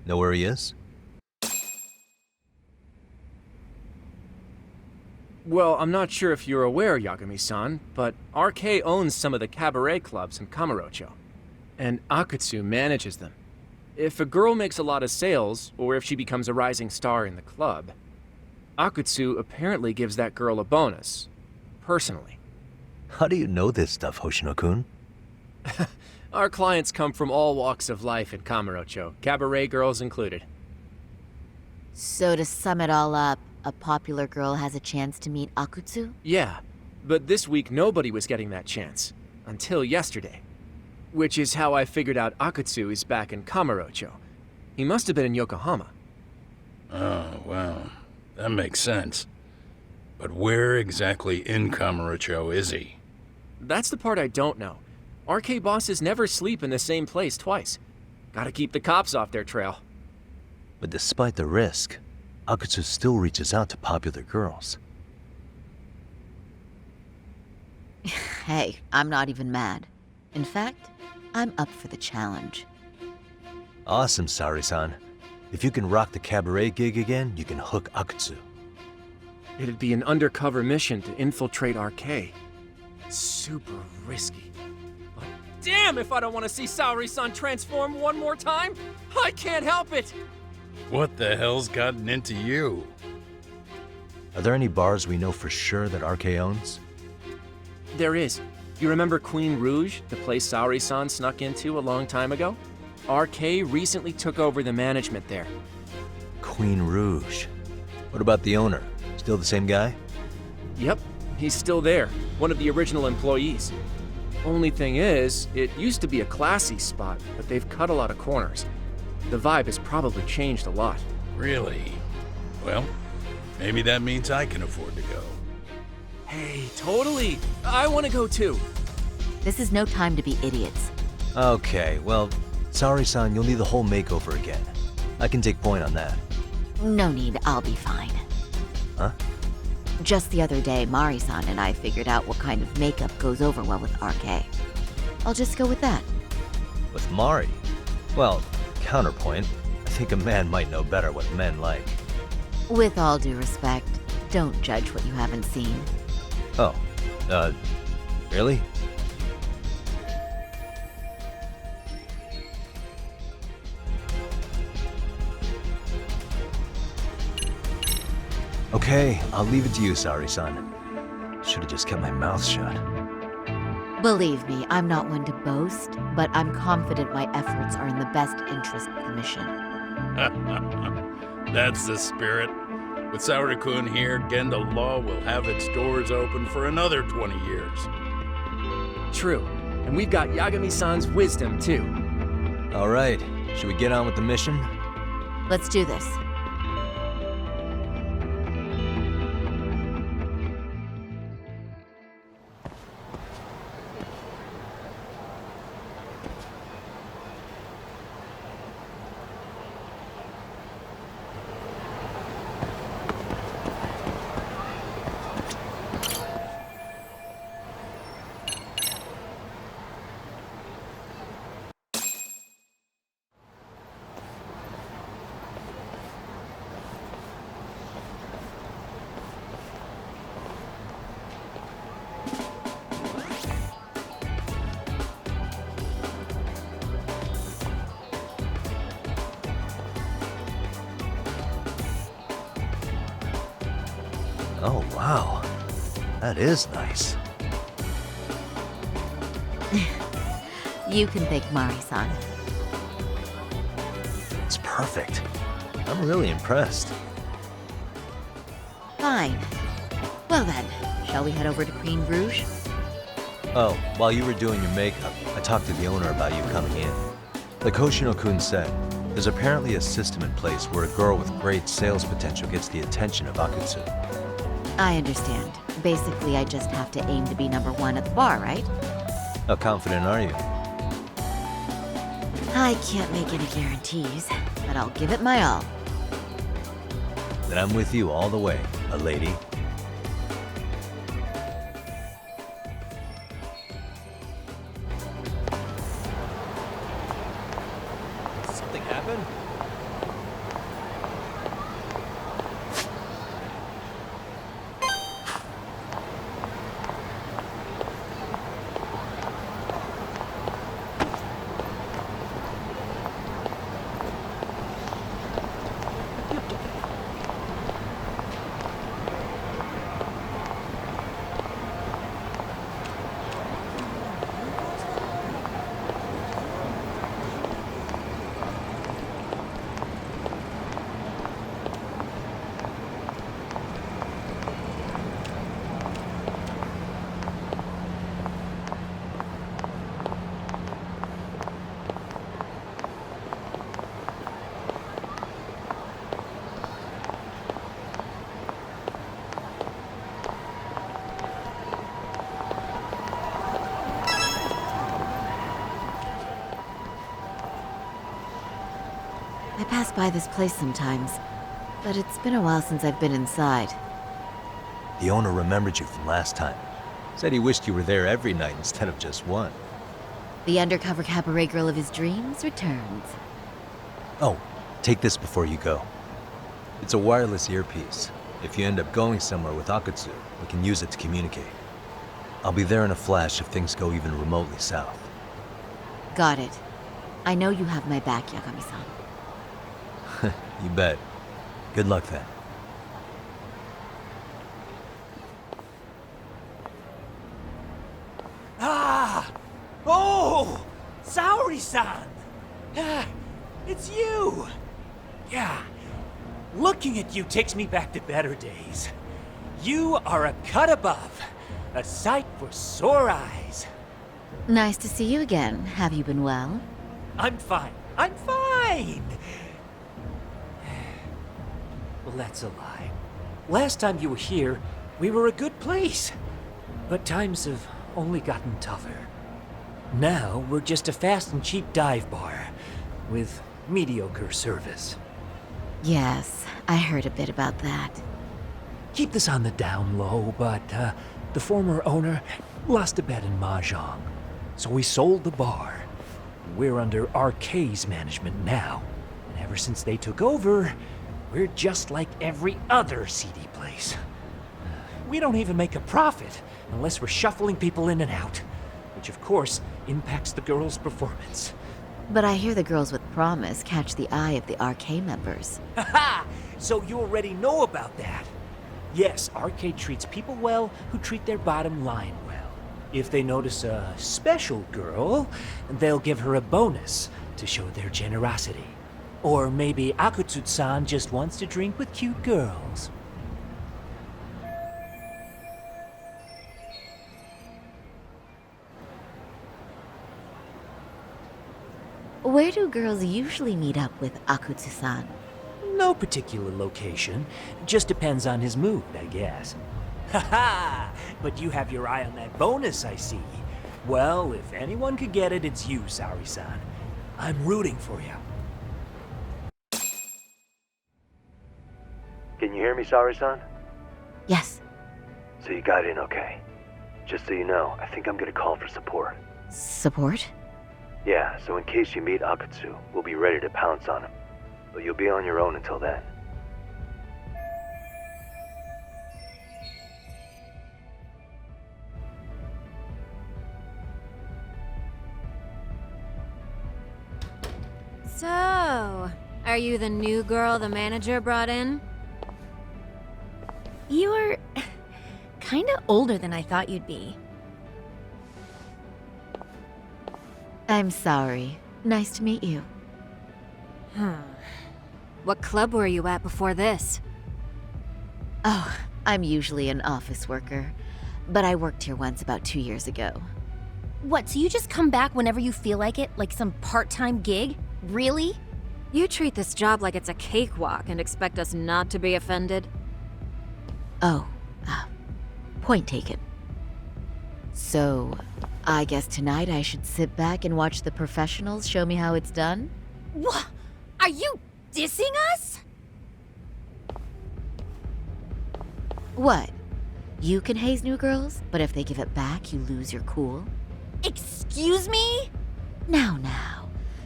Know where he is? Well, I'm not sure if you're aware, Yagami-san, but RK owns some of the cabaret clubs in Kamurocho, and Akutsu manages them. If a girl makes a lot of sales, or if she becomes a rising star in the club, Akutsu apparently gives that girl a bonus, personally. How do you know this stuff, Hoshino-kun? Our clients come from all walks of life in Kamurocho, cabaret girls included. So to sum it all up, a popular girl has a chance to meet Akutsu? Yeah, but this week nobody was getting that chance, until yesterday. Which is how I figured out Akutsu is back in Kamurocho. He must have been in Yokohama. Oh, well, that makes sense. But where exactly in Kamurocho is he? That's the part I don't know. RK bosses never sleep in the same place twice. Gotta keep the cops off their trail. But despite the risk, Akutsu still reaches out to popular girls. Hey, I'm not even mad. In fact, I'm up for the challenge. Awesome, Saori-san. If you can rock the cabaret gig again, you can hook Akutsu. It'd be an undercover mission to infiltrate RK. Super risky. But damn if I don't want to see Saori-san transform one more time! I can't help it! What the hell's gotten into you? Are there any bars we know for sure that RK owns? There is. You remember Queen Rouge, the place Saori-san snuck into a long time ago? RK recently took over the management there. Queen Rouge. What about the owner? Still the same guy? Yep, he's still there, one of the original employees. Only thing is, it used to be a classy spot, but they've cut a lot of corners. The vibe has probably changed a lot. Really? Well, maybe that means I can afford to go. Hey, totally! I want to go too! This is no time to be idiots. Okay, well, Saori-san, you'll need the whole makeover again. I can take point on that. No need, I'll be fine. Huh? Just the other day, Mari-san and I figured out what kind of makeup goes over well with RK. I'll just go with that. With Mari? Well, counterpoint, I think a man might know better what men like. With all due respect, don't judge what you haven't seen. Oh, really? Okay, I'll leave it to you, Saori-san. Should've just kept my mouth shut. Believe me, I'm not one to boast, but I'm confident my efforts are in the best interest of the mission. That's the spirit. With Saori-kun here, Genda Law will have its doors open for another 20 years. True. And we've got Yagami-san's wisdom, too. All right, should we get on with the mission? Let's do this. Oh, wow. That is nice. You can thank Mari-san. It's perfect. I'm really impressed. Fine. Well then, shall we head over to Queen Rouge? Oh, while you were doing your makeup, I talked to the owner about you coming in. Like Hoshino-kun said, there's apparently a system in place where a girl with great sales potential gets the attention of Akutsu. I understand. Basically, I just have to aim to be number 1 at the bar, right? How confident are you? I can't make any guarantees, but I'll give it my all. Then I'm with you all the way, a lady. happen? I pass by this place sometimes, but it's been a while since I've been inside. The owner remembered you from last time. Said he wished you were there every night instead of just one. The undercover cabaret girl of his dreams returns. Oh, take this before you go. It's a wireless earpiece. If you end up going somewhere with Akutsu, we can use it to communicate. I'll be there in a flash if things go even remotely south. Got it. I know you have my back, Yagami-san. You bet. Good luck then. Ah! Oh! Saori-san! Ah, it's you! Yeah. Looking at you takes me back to better days. You are a cut above. A sight for sore eyes. Nice to see you again. Have you been well? I'm fine. I'm fine! Well, that's a lie. Last time you were here, we were a good place. But times have only gotten tougher. Now, we're just a fast and cheap dive bar with mediocre service. Yes, I heard a bit about that. Keep this on the down low, but the former owner lost a bet in Mahjong. So we sold the bar. We're under RK's management now. And ever since they took over, we're just like every other seedy place. We don't even make a profit unless we're shuffling people in and out, which of course impacts the girls' performance. But I hear the girls with promise catch the eye of the RK members. Haha! So you already know about that. Yes, RK treats people well who treat their bottom line well. If they notice a special girl, they'll give her a bonus to show their generosity. Or maybe Akutsu-san just wants to drink with cute girls. Where do girls usually meet up with Akutsu-san? No particular location. Just depends on his mood, I guess. Haha! But you have your eye on that bonus, I see. Well, if anyone could get it, it's you, Saori-san. I'm rooting for you. Can you hear me, Saori-san? Yes. So you got in okay. Just so you know, I think I'm gonna call for support. Support? Yeah, so in case you meet Akutsu, we'll be ready to pounce on him. But you'll be on your own until then. So, are you the new girl the manager brought in? You're kinda older than I thought you'd be. I'm sorry. Nice to meet you. What club were you at before this? Oh, I'm usually an office worker, but I worked here once about 2 years ago. What, so you just come back whenever you feel like it? Like some part-time gig? Really? You treat this job like it's a cakewalk and expect us not to be offended? Oh, point taken. So, I guess tonight I should sit back and watch the professionals show me how it's done? What? Are you dissing us? What? You can haze new girls, but if they give it back, you lose your cool? Excuse me? Now.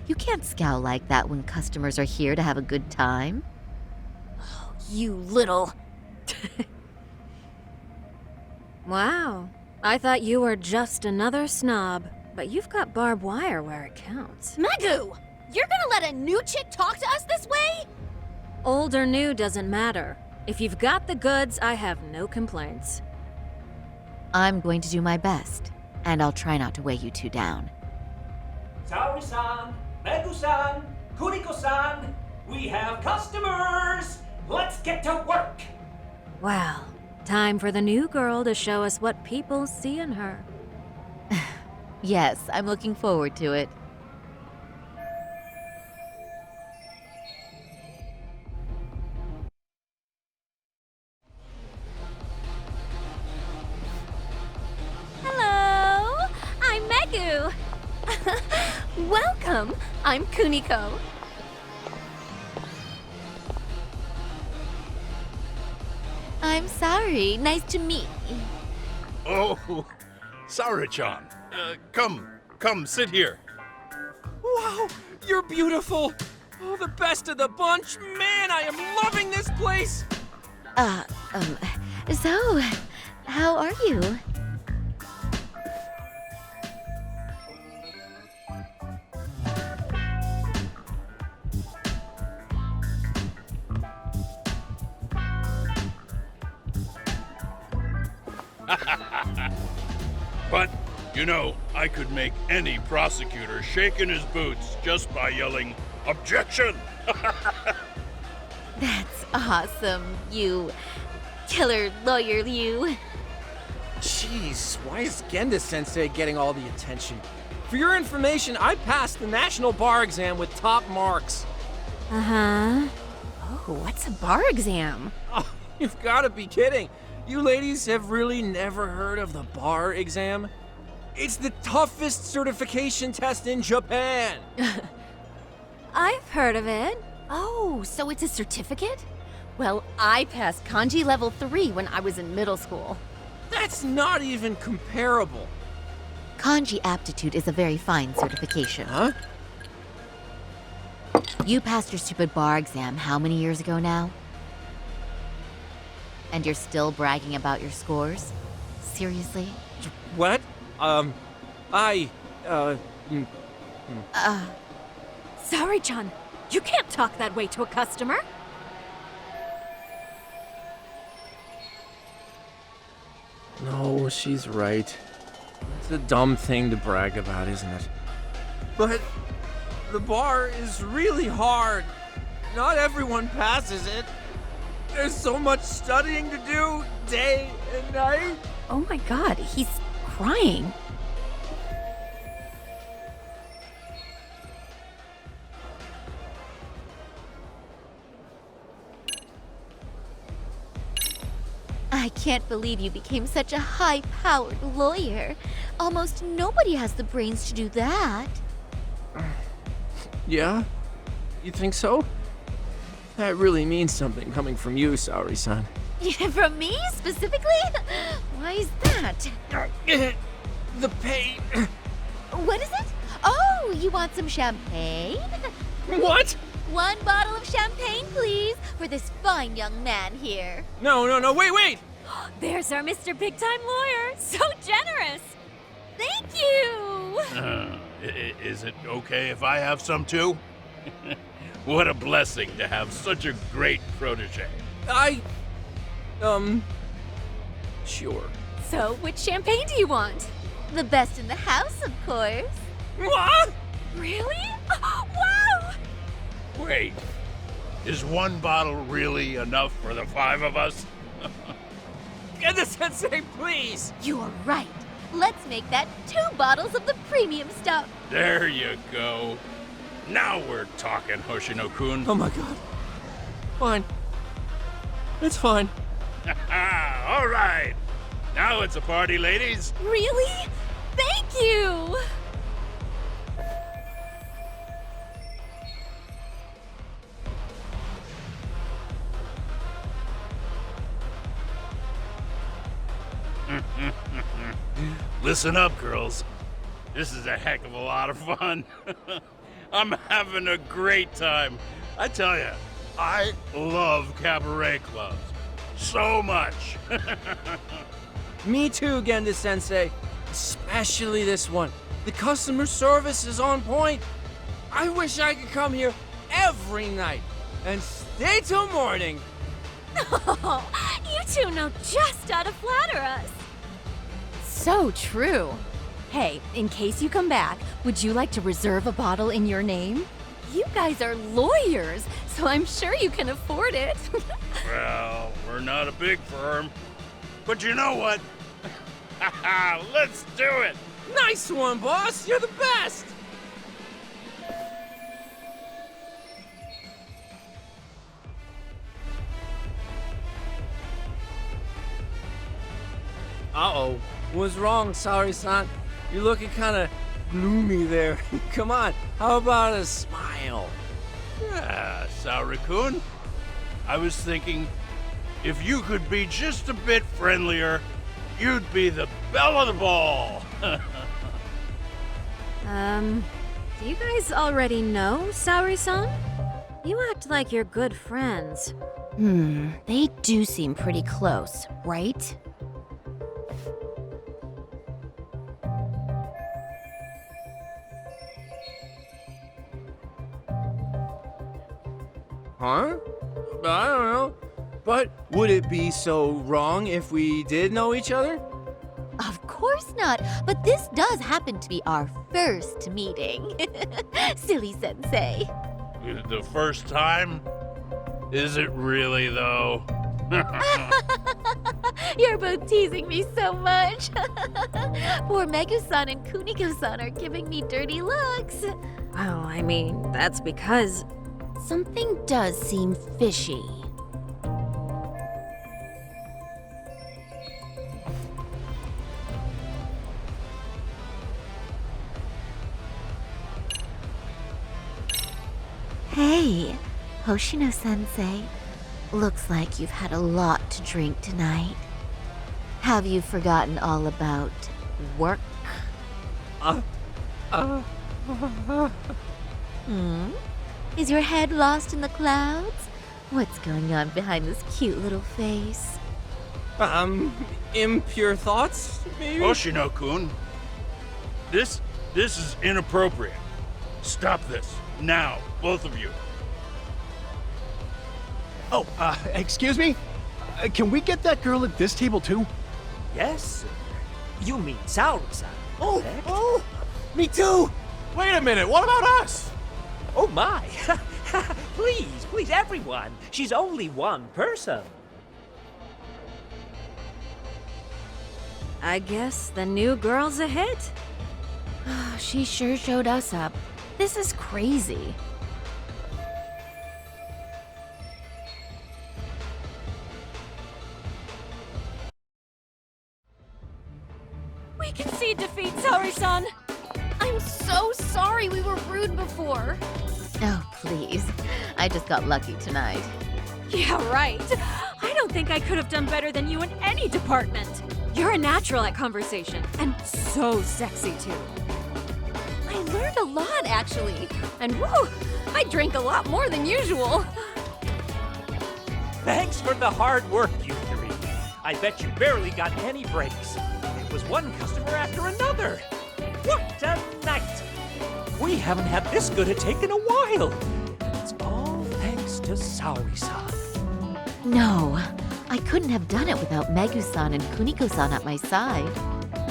You can't scowl like that when customers are here to have a good time. You little... Wow. I thought you were just another snob, but you've got barbed wire where it counts. Megu! You're gonna let a new chick talk to us this way? Old or new doesn't matter. If you've got the goods, I have no complaints. I'm going to do my best, and I'll try not to weigh you two down. Saori-san, Megu-san, Kuniko-san, we have customers! Let's get to work! Well, time for the new girl to show us what people see in her. Yes, I'm looking forward to it. Hello! I'm Megu! Welcome! I'm Kuniko. I'm sorry. Nice to meet you. Oh, Saori-chan. Come, sit here. Wow, you're beautiful. Oh, the best of the bunch. Man, I am loving this place. So, how are you? But, you know, I could make any prosecutor shake in his boots just by yelling, "Objection!" That's awesome, you killer lawyer, you. Jeez, why is Genda-sensei getting all the attention? For your information, I passed the national bar exam with top marks. Uh-huh. Oh, what's a bar exam? Oh, you've got to be kidding. You ladies have really never heard of the bar exam? It's the toughest certification test in Japan. I've heard of it. Oh, so it's a certificate? Well, I passed kanji level 3 when I was in middle school. That's not even comparable. Kanji aptitude is a very fine certification. Huh? You passed your stupid bar exam how many years ago now? And you're still bragging about your scores? Seriously? What? Sorry, John. You can't talk that way to a customer. No, she's right. It's a dumb thing to brag about, isn't it? But the bar is really hard. Not everyone passes it. There's so much studying to do, day and night. Oh my god, he's crying. I can't believe you became such a high-powered lawyer. Almost nobody has the brains to do that. Yeah? You think so? That really means something coming from you, Saori-san. From me, specifically? Why is that? The pain. What is it? Oh, you want some champagne? What? 1 bottle of champagne, please, for this fine young man here. No, wait! There's our Mr. Big Time Lawyer. So generous. Thank you. Is it okay if I have some too? What a blessing to have such a great protege. Sure. So, which champagne do you want? The best in the house, of course. What? Really? Wow! Wait, is 1 bottle really enough for the 5 of us? Genda-sensei, please! You're right. Let's make that 2 bottles of the premium stuff. There you go. Now we're talking, Hoshino-kun. Oh my god. Fine. It's fine. All right. Now it's a party, ladies. Really? Thank you! Listen up, girls. This is a heck of a lot of fun. I'm having a great time. I tell you, I love cabaret clubs. So much. Me too, Genda-sensei. Especially this one. The customer service is on point. I wish I could come here every night and stay till morning. Oh, you two know just how to flatter us. So true. Hey, in case you come back, would you like to reserve a bottle in your name? You guys are lawyers, so I'm sure you can afford it. Well, we're not a big firm. But you know what? Let's do it! Nice one, boss! You're the best! Uh-oh. What's wrong, Saori-san? You're looking kinda gloomy there. Come on, how about a smile? Yeah, Saori-kun. I was thinking, if you could be just a bit friendlier, you'd be the belle of the ball. Do you guys already know Saori-san? You act like you're good friends. They do seem pretty close, right? Huh? I don't know. But would it be so wrong if we did know each other? Of course not, but this does happen to be our first meeting. Silly sensei. The first time? Is it really, though? You're both teasing me so much. Poor Megu-san and Kuniko-san are giving me dirty looks. Well, I mean, that's because... Something does seem fishy. Hey, Hoshino-sensei. Looks like you've had a lot to drink tonight. Have you forgotten all about work? Is your head lost in the clouds? What's going on behind this cute little face? Impure thoughts, maybe? Hoshino-kun, this is inappropriate. Stop this, now, both of you. Oh, excuse me? Can we get that girl at this table too? Yes, sir. You mean Saori-san, correct? Oh, me too! Wait a minute, what about us? Oh my! Please, everyone! She's only one person. I guess the new girl's a hit. She sure showed us up. This is crazy. We concede defeat, Saori-san. I'm so sorry we were rude before. Oh, please. I just got lucky tonight. Yeah, right. I don't think I could have done better than you in any department. You're a natural at conversation, and so sexy too. I learned a lot, actually. And woo, I drank a lot more than usual. Thanks for the hard work, you three. I bet you barely got any breaks. It was one customer after another. What a night! We haven't had this good a take in a while. It's all thanks to Saori-san. No, I couldn't have done it without Megu-san and Kuniko-san at my side.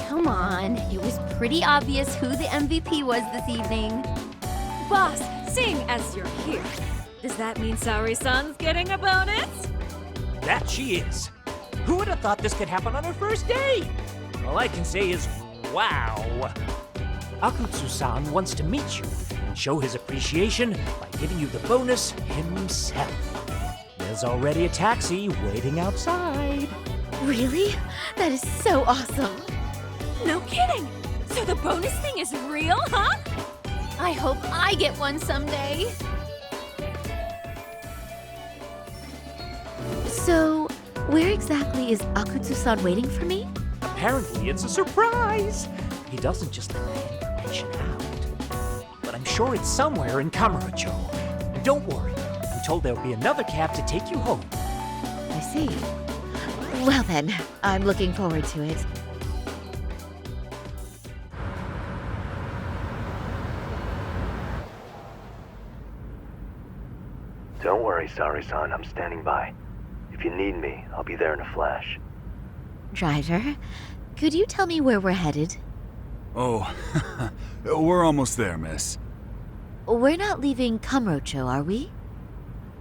Come on, it was pretty obvious who the MVP was this evening. Boss, seeing as you're here, does that mean Saori-san's getting a bonus? That she is. Who would have thought this could happen on her first day? All I can say is, wow. Akutsu-san wants to meet you and show his appreciation by giving you the bonus himself. There's already a taxi waiting outside. Really? That is so awesome. No kidding! So the bonus thing is real, huh? I hope I get one someday. So, where exactly is Akutsu-san waiting for me? Apparently it's a surprise. He doesn't just let the information out. But I'm sure it's somewhere in Kamurocho. And don't worry, I'm told there'll be another cab to take you home. I see. Well then, I'm looking forward to it. Don't worry, Sari-san, I'm standing by. If you need me, I'll be there in a flash. Driver, could you tell me where we're headed? Oh, we're almost there, miss. We're not leaving Kamurocho, are we?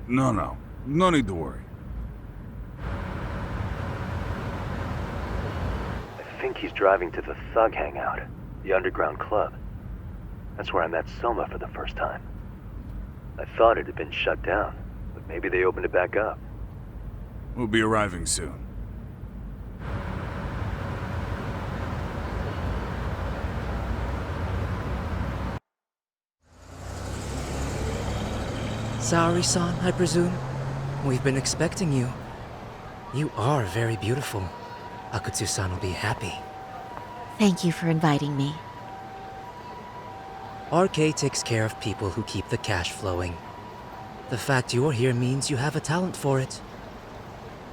No. No need to worry. I think he's driving to the Thug Hangout, the underground club. That's where I met Soma for the first time. I thought it had been shut down, but maybe they opened it back up. We'll be arriving soon. Saori-san, I presume? We've been expecting you. You are very beautiful. Akutsu-san will be happy. Thank you for inviting me. RK takes care of people who keep the cash flowing. The fact you're here means you have a talent for it.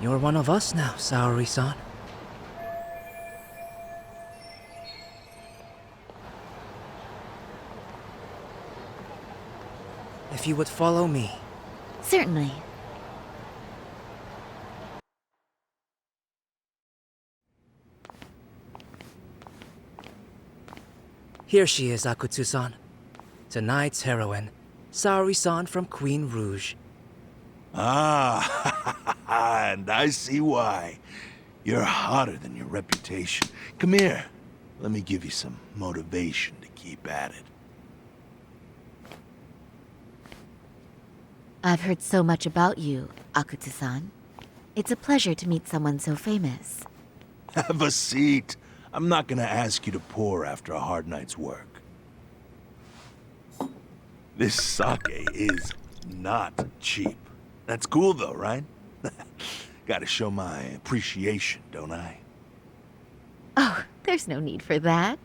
You're one of us now, Saori-san. If you would follow me. Certainly. Here she is, Akutsu-san. Tonight's heroine, Saori-san from Queen Rouge. Ah, and I see why. You're hotter than your reputation. Come here. Let me give you some motivation to keep at it. I've heard so much about you, Akutsu-san. It's a pleasure to meet someone so famous. Have a seat. I'm not gonna ask you to pour after a hard night's work. This sake is not cheap. That's cool though, right? Gotta show my appreciation, don't I? Oh, there's no need for that.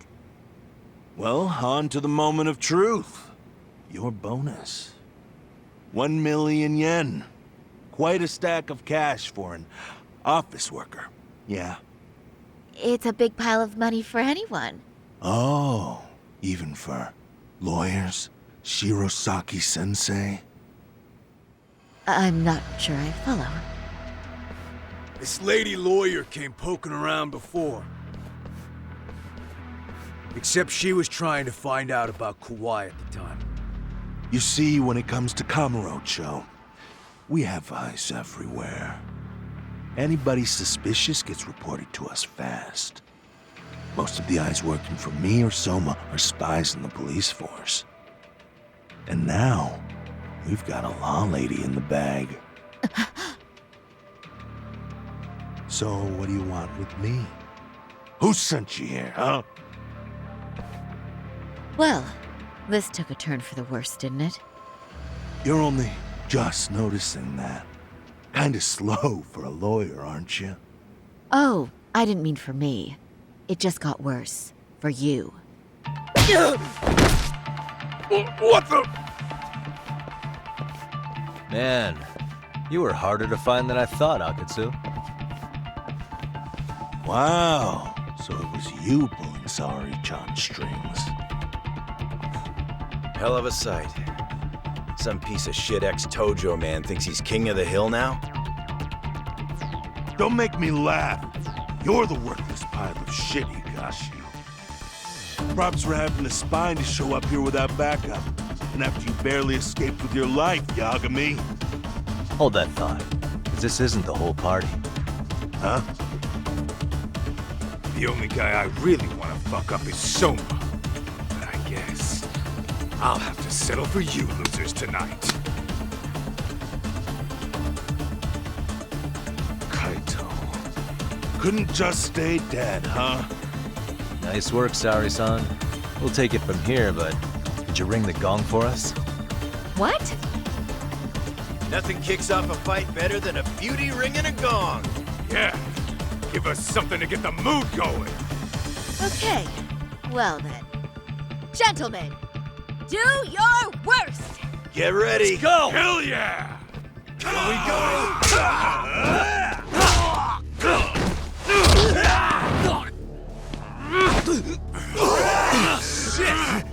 Well, on to the moment of truth. Your bonus. 1 million yen. Quite a stack of cash for an office worker. Yeah. It's a big pile of money for anyone. Oh, even for lawyers? Shirosaki-sensei? I'm not sure I follow. This lady lawyer came poking around before. Except she was trying to find out about Kauai at the time. You see, when it comes to Kamurocho, we have eyes everywhere. Anybody suspicious gets reported to us fast. Most of the eyes working for me or Soma are spies in the police force. And now, we've got a law lady in the bag. So, what do you want with me? Who sent you here, huh? Well, this took a turn for the worse, didn't it? You're only just noticing that. Kinda slow for a lawyer, aren't you? Oh, I didn't mean for me. It just got worse. For you. What the? Man, you were harder to find than I thought, Akutsu. Wow, so it was you pulling Saori-chan's strings. Hell of a sight. Some piece of shit ex-Tojo man thinks he's king of the hill now? Don't make me laugh. You're the worthless pile of shit, Higashi. Props for having the spine to show up here without backup. And after you barely escaped with your life, Yagami. Hold that thought, 'cause this isn't the whole party. Huh? The only guy I really want to fuck up is Soma. But I guess I'll have to settle for you losers tonight. Kaito. Couldn't just stay dead, huh? Nice work, Saori-san. We'll take it from here, but did you ring the gong for us? What? Nothing kicks off a fight better than a beauty ringing a gong. Yeah, give us something to get the mood going. Okay. Well then. Gentlemen, Do your worst! Get ready. Let's go! Hell yeah! Here we go! Shit!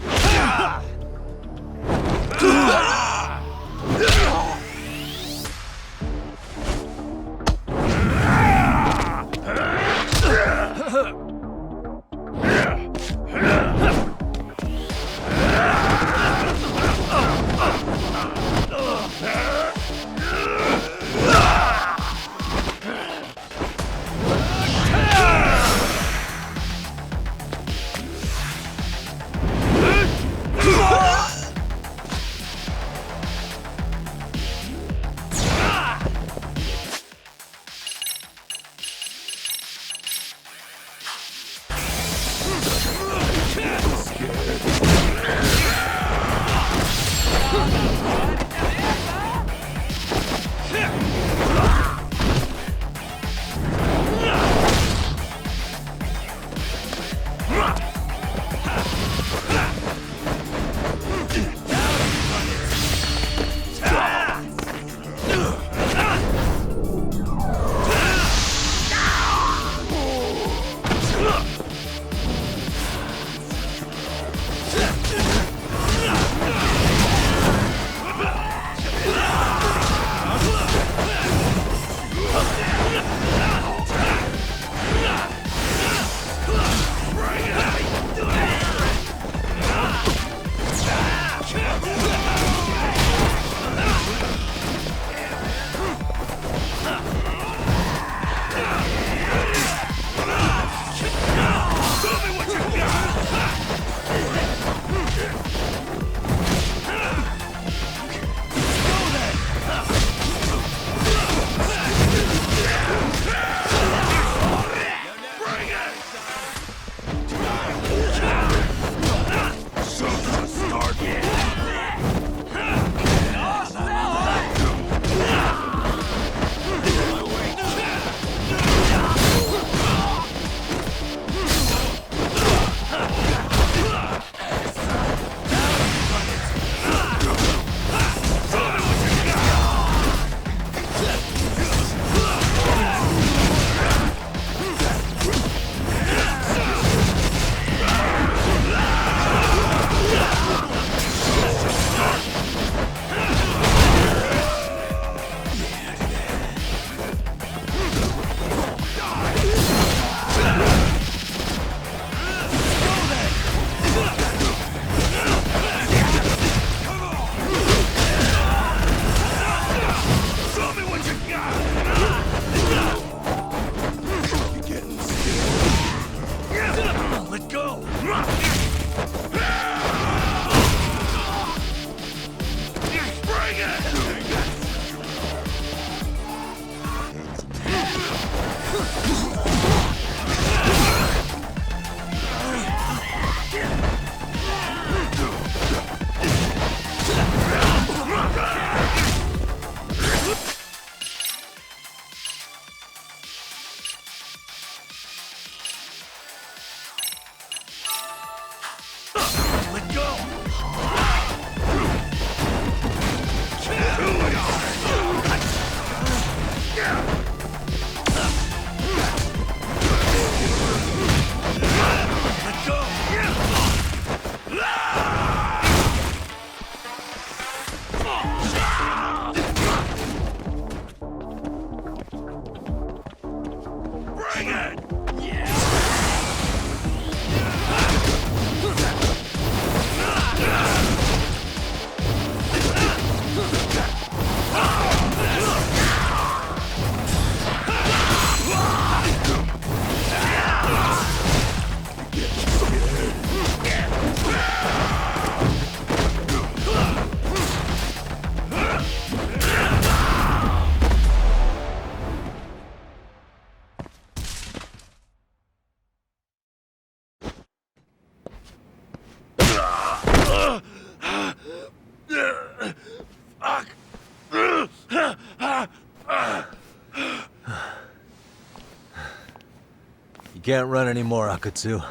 You can't run anymore, Akutsu.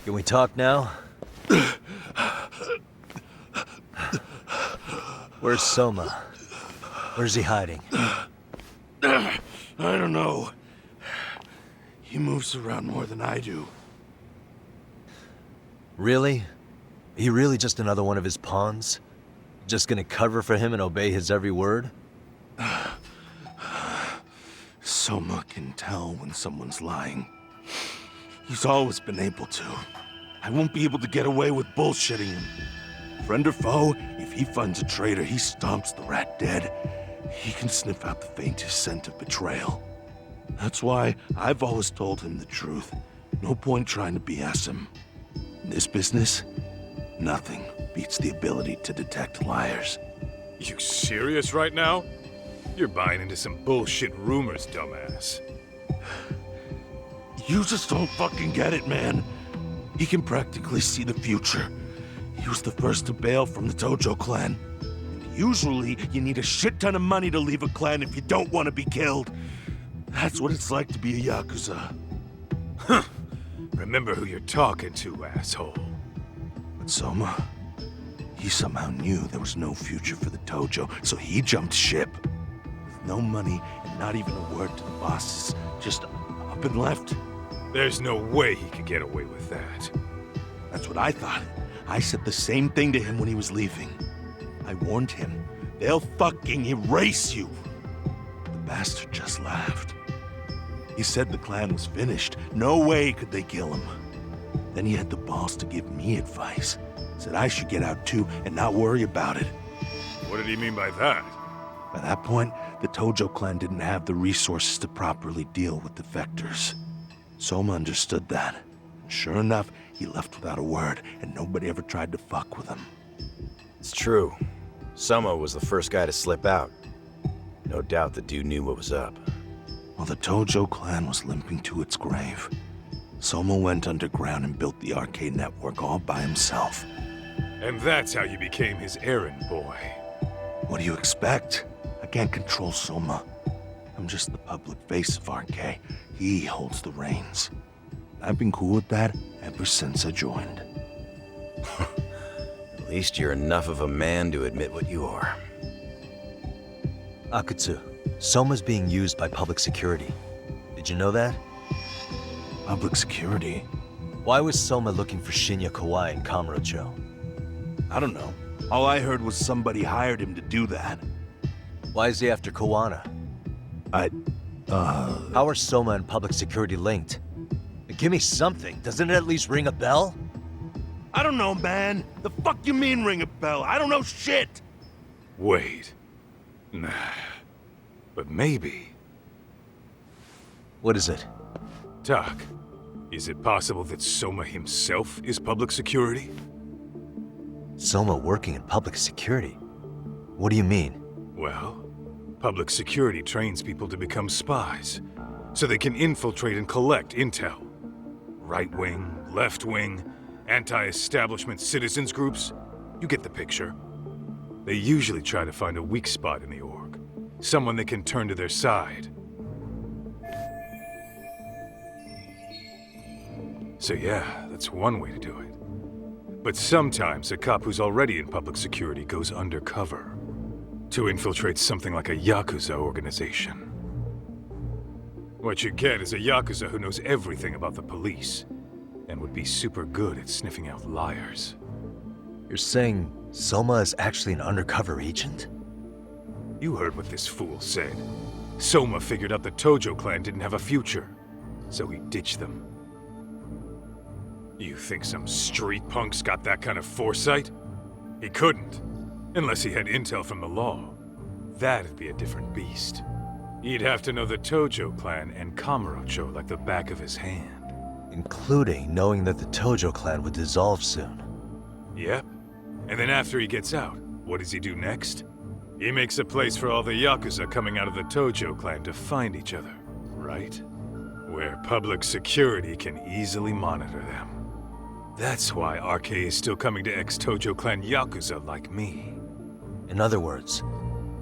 Can we talk now? Where's Soma? Where's he hiding? I don't know. He moves around more than I do. Really? He really just another one of his pawns? Just gonna cover for him and obey his every word? Soma can tell when someone's lying. He's always been able to. I won't be able to get away with bullshitting him. Friend or foe, if he finds a traitor, he stomps the rat dead. He can sniff out the faintest scent of betrayal. That's why I've always told him the truth. No point trying to BS him. In this business, nothing beats the ability to detect liars. You serious right now? You're buying into some bullshit rumors, dumbass. You just don't fucking get it, man. He can practically see the future. He was the first to bail from the Tojo clan. And usually, you need a shit ton of money to leave a clan if you don't want to be killed. That's what it's like to be a Yakuza. Huh. Remember who you're talking to, asshole. But Soma, he somehow knew there was no future for the Tojo, so he jumped ship. With no money and not even a word to the bosses, just up and left. There's no way he could get away with that. That's what I thought. I said the same thing to him when he was leaving. I warned him, they'll fucking erase you. The bastard just laughed. He said the clan was finished. No way could they kill him. Then he had the balls to give me advice. Said I should get out too and not worry about it. What did he mean by that? By that point, the Tojo clan didn't have the resources to properly deal with defectors. Soma understood that. Sure enough, he left without a word, and nobody ever tried to fuck with him. It's true. Soma was the first guy to slip out. No doubt the dude knew what was up. While the Tojo clan was limping to its grave, Soma went underground and built the arcade network all by himself. And that's how you became his errand boy. What do you expect? I can't control Soma. I'm just the public face of RK. He holds the reins. I've been cool with that ever since I joined. At least you're enough of a man to admit what you are. Akutsu, Soma's being used by public security. Did you know that? Public security? Why was Soma looking for Shinya Kawai in Kamurocho? I don't know. All I heard was somebody hired him to do that. Why is he after Kawana? How are Soma and public security linked? Give me something. Doesn't it at least ring a bell? I don't know, man. The fuck you mean ring a bell? I don't know shit! Wait. Nah. But maybe. What is it? Doc, is it possible that Soma himself is public security? Soma working in public security? What do you mean? Well, public security trains people to become spies, so they can infiltrate and collect intel. Right-wing, left-wing, anti-establishment citizens groups. You get the picture. They usually try to find a weak spot in the org. Someone they can turn to their side. So yeah, that's one way to do it. But sometimes a cop who's already in public security goes undercover to infiltrate something like a Yakuza organization. What you get is a Yakuza who knows everything about the police and would be super good at sniffing out liars. You're saying Soma is actually an undercover agent? You heard what this fool said. Soma figured out the Tojo clan didn't have a future, so he ditched them. You think some street punk's got that kind of foresight? He couldn't, unless he had intel from the law. That'd be a different beast. He'd have to know the Tojo clan and Kamurocho like the back of his hand. Including knowing that the Tojo clan would dissolve soon. Yep. And then after he gets out, what does he do next? He makes a place for all the Yakuza coming out of the Tojo clan to find each other, right? Where public security can easily monitor them. That's why RK is still coming to ex-Tojo clan Yakuza like me. In other words,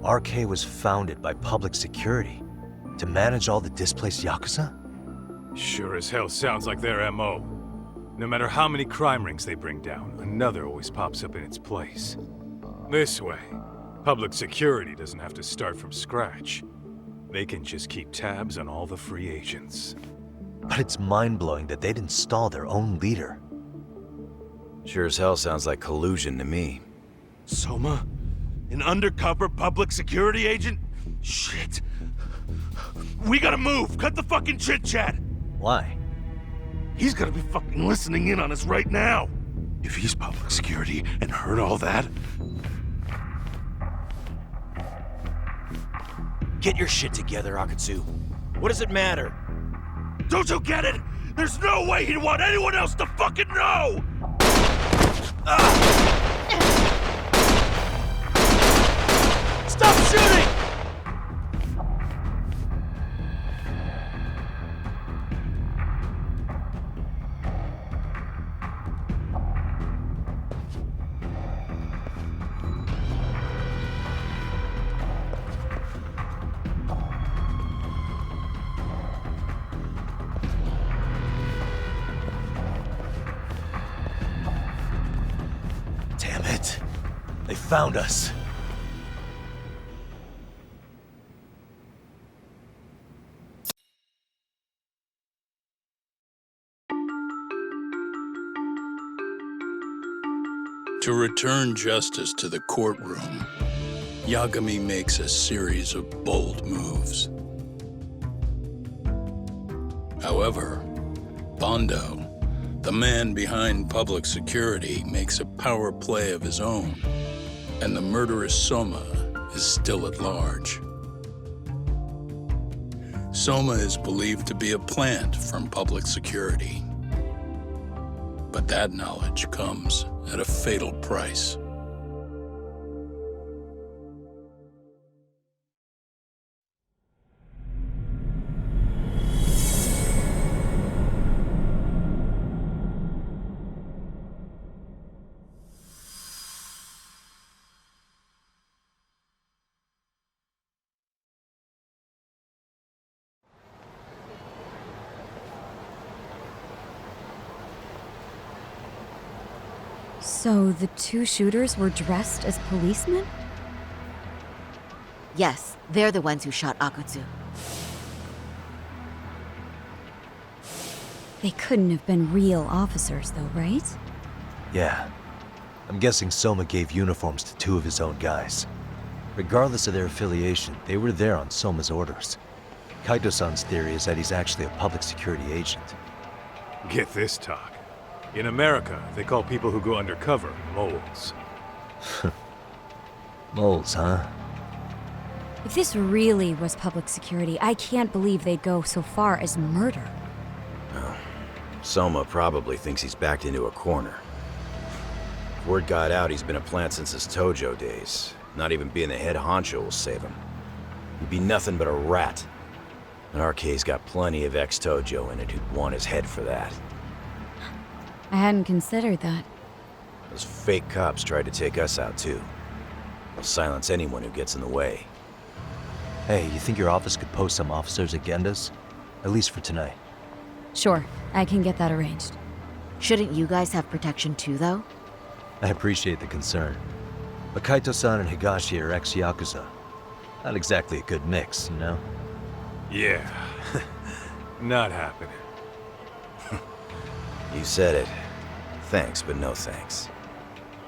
RK was founded by public security to manage all the displaced Yakuza? Sure as hell sounds like their MO. No matter how many crime rings they bring down, another always pops up in its place. This way, Public security doesn't have to start from scratch. They can just keep tabs on all the free agents. But it's mind-blowing that they'd install their own leader. Sure as hell sounds like collusion to me. Soma? An undercover public security agent? Shit. We gotta move! Cut the fucking chit-chat! Why? He's gonna be fucking listening in on us right now! If he's public security and heard all that... Get your shit together, Akutsu. What does it matter? Don't you get it? There's no way he'd want anyone else to fucking know! Stop shooting! Damn it. They found us. To return justice to the courtroom, Yagami makes a series of bold moves. However, Bondo, the man behind public security, makes a power play of his own, and the murderous Soma is still at large. Soma is believed to be a plant from public security. But that knowledge comes at a fatal price. So the two shooters were dressed as policemen? Yes, they're the ones who shot Akutsu. They couldn't have been real officers, though, right? Yeah. I'm guessing Soma gave uniforms to two of his own guys. Regardless of their affiliation, they were there on Soma's orders. Kaito-san's theory is that he's actually a public security agent. Get this talk. In America, they call people who go undercover moles. Moles, huh? If this really was public security, I can't believe they'd go so far as murder. Oh, Soma probably thinks he's backed into a corner. Word got out he's been a plant since his Tojo days. Not even being the head honcho will save him. He'd be nothing but a rat. And RK's got plenty of ex-Tojo in it who'd want his head for that. I hadn't considered that. Those fake cops tried to take us out too. They'll silence anyone who gets in the way. Hey, you think your office could post some officers at Genda's? At least for tonight. Sure, I can get that arranged. Shouldn't you guys have protection too, though? I appreciate the concern. But Kaito-san and Higashi are ex-Yakuza. Not exactly a good mix, you know? Yeah. Not happening. You said it. Thanks, but no thanks.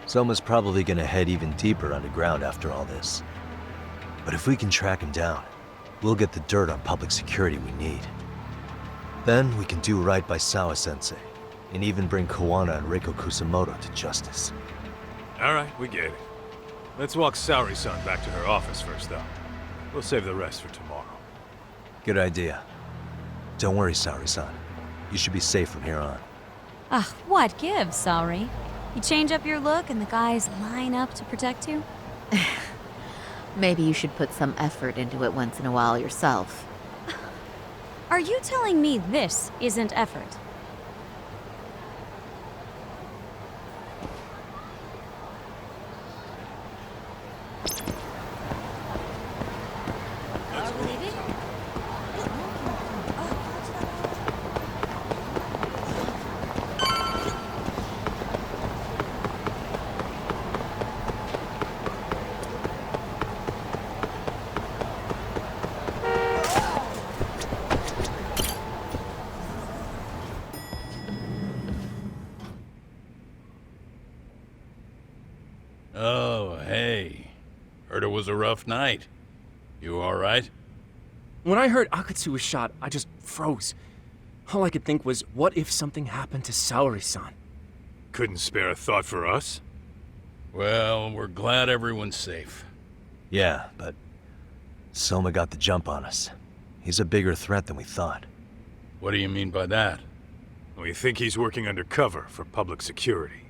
Soma's probably gonna head even deeper underground after all this. But if we can track him down, we'll get the dirt on public security we need. Then we can do right by Sawa-sensei, and even bring Kawana and Reiko Kusamoto to justice. Alright, we get it. Let's walk Saori-san back to her office first, though. We'll save the rest for tomorrow. Good idea. Don't worry, Saori-san. You should be safe from here on. Ah, what gives, Saori? You change up your look and the guys line up to protect you? Maybe you should put some effort into it once in a while yourself. Are you telling me this isn't effort? Oh, hey. Heard it was a rough night. You alright? When I heard Akutsu was shot, I just froze. All I could think was, what if something happened to Saori-san? Couldn't spare a thought for us? Well, we're glad everyone's safe. Yeah, but Soma got the jump on us. He's a bigger threat than we thought. What do you mean by that? We think he's working undercover for public security.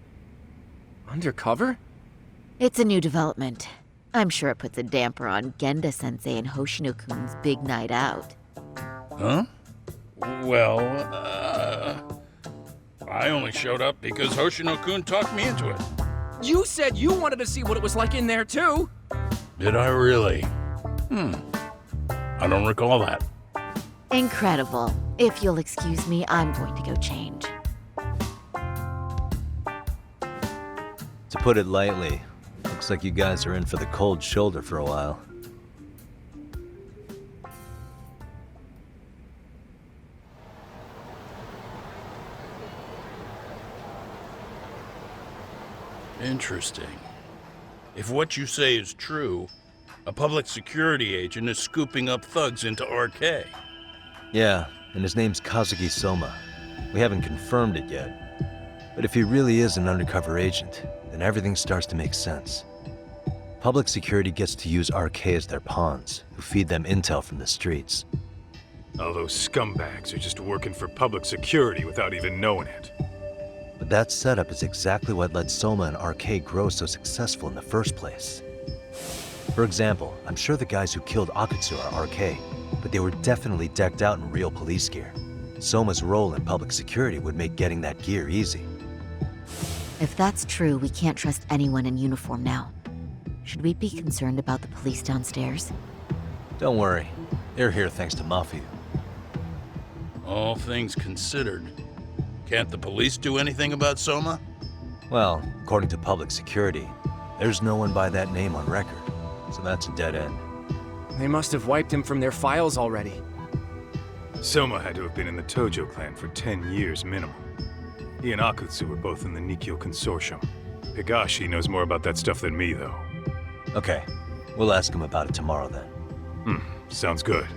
Undercover? It's a new development. I'm sure it puts a damper on Genda-sensei and Hoshino-kun's big night out. Huh? Well, I only showed up because Hoshino-kun talked me into it. You said you wanted to see what it was like in there, too! Did I really? I don't recall that. Incredible. If you'll excuse me, I'm going to go change. To put it lightly, looks like you guys are in for the cold shoulder for a while. Interesting. If what you say is true, a public security agent is scooping up thugs into RK. Yeah, and his name's Kosuke Soma. We haven't confirmed it yet. But if he really is an undercover agent, then everything starts to make sense. Public security gets to use RK as their pawns, who feed them intel from the streets. All those scumbags are just working for public security without even knowing it. But that setup is exactly what let Soma and RK grow so successful in the first place. For example, I'm sure the guys who killed Akutsu are RK, but they were definitely decked out in real police gear. Soma's role in public security would make getting that gear easy. If that's true, we can't trust anyone in uniform now. Should we be concerned about the police downstairs? Don't worry, they're here thanks to Mafia. All things considered, can't the police do anything about Soma? Well, according to public security, there's no one by that name on record, so that's a dead end. They must have wiped him from their files already. Soma had to have been in the Tojo clan for 10 years minimum. He and Akutsu were both in the Nikkyo Consortium. Higashi knows more about that stuff than me, though. Okay, we'll ask him about it tomorrow then. Sounds good.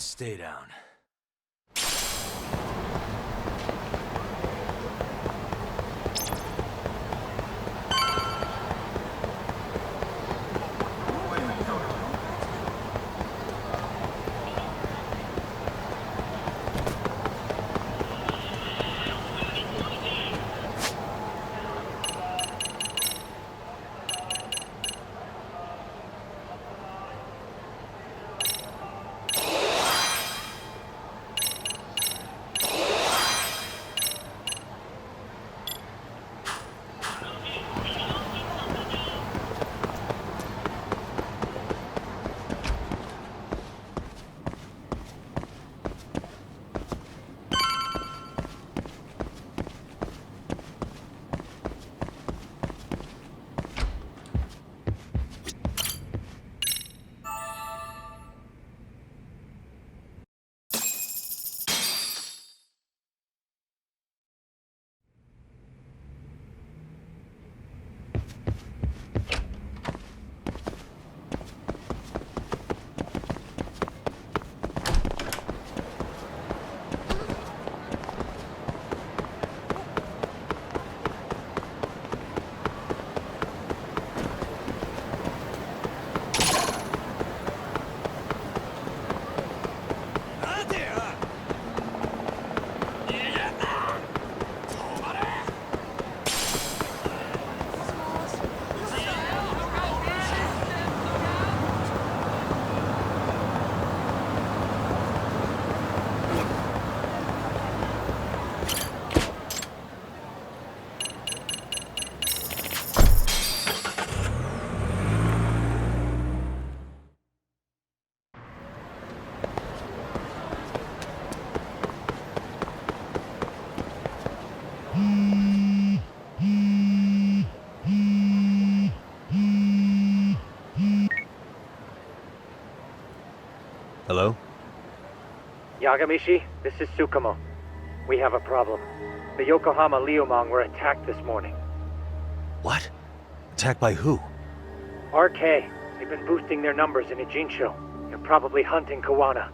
stay down. Hello? Yagamishi, this is Tsukumo. We have a problem. The Yokohama Liumang were attacked this morning. What? Attacked by who? RK. They've been boosting their numbers in Ijincho. They're probably hunting Kawana.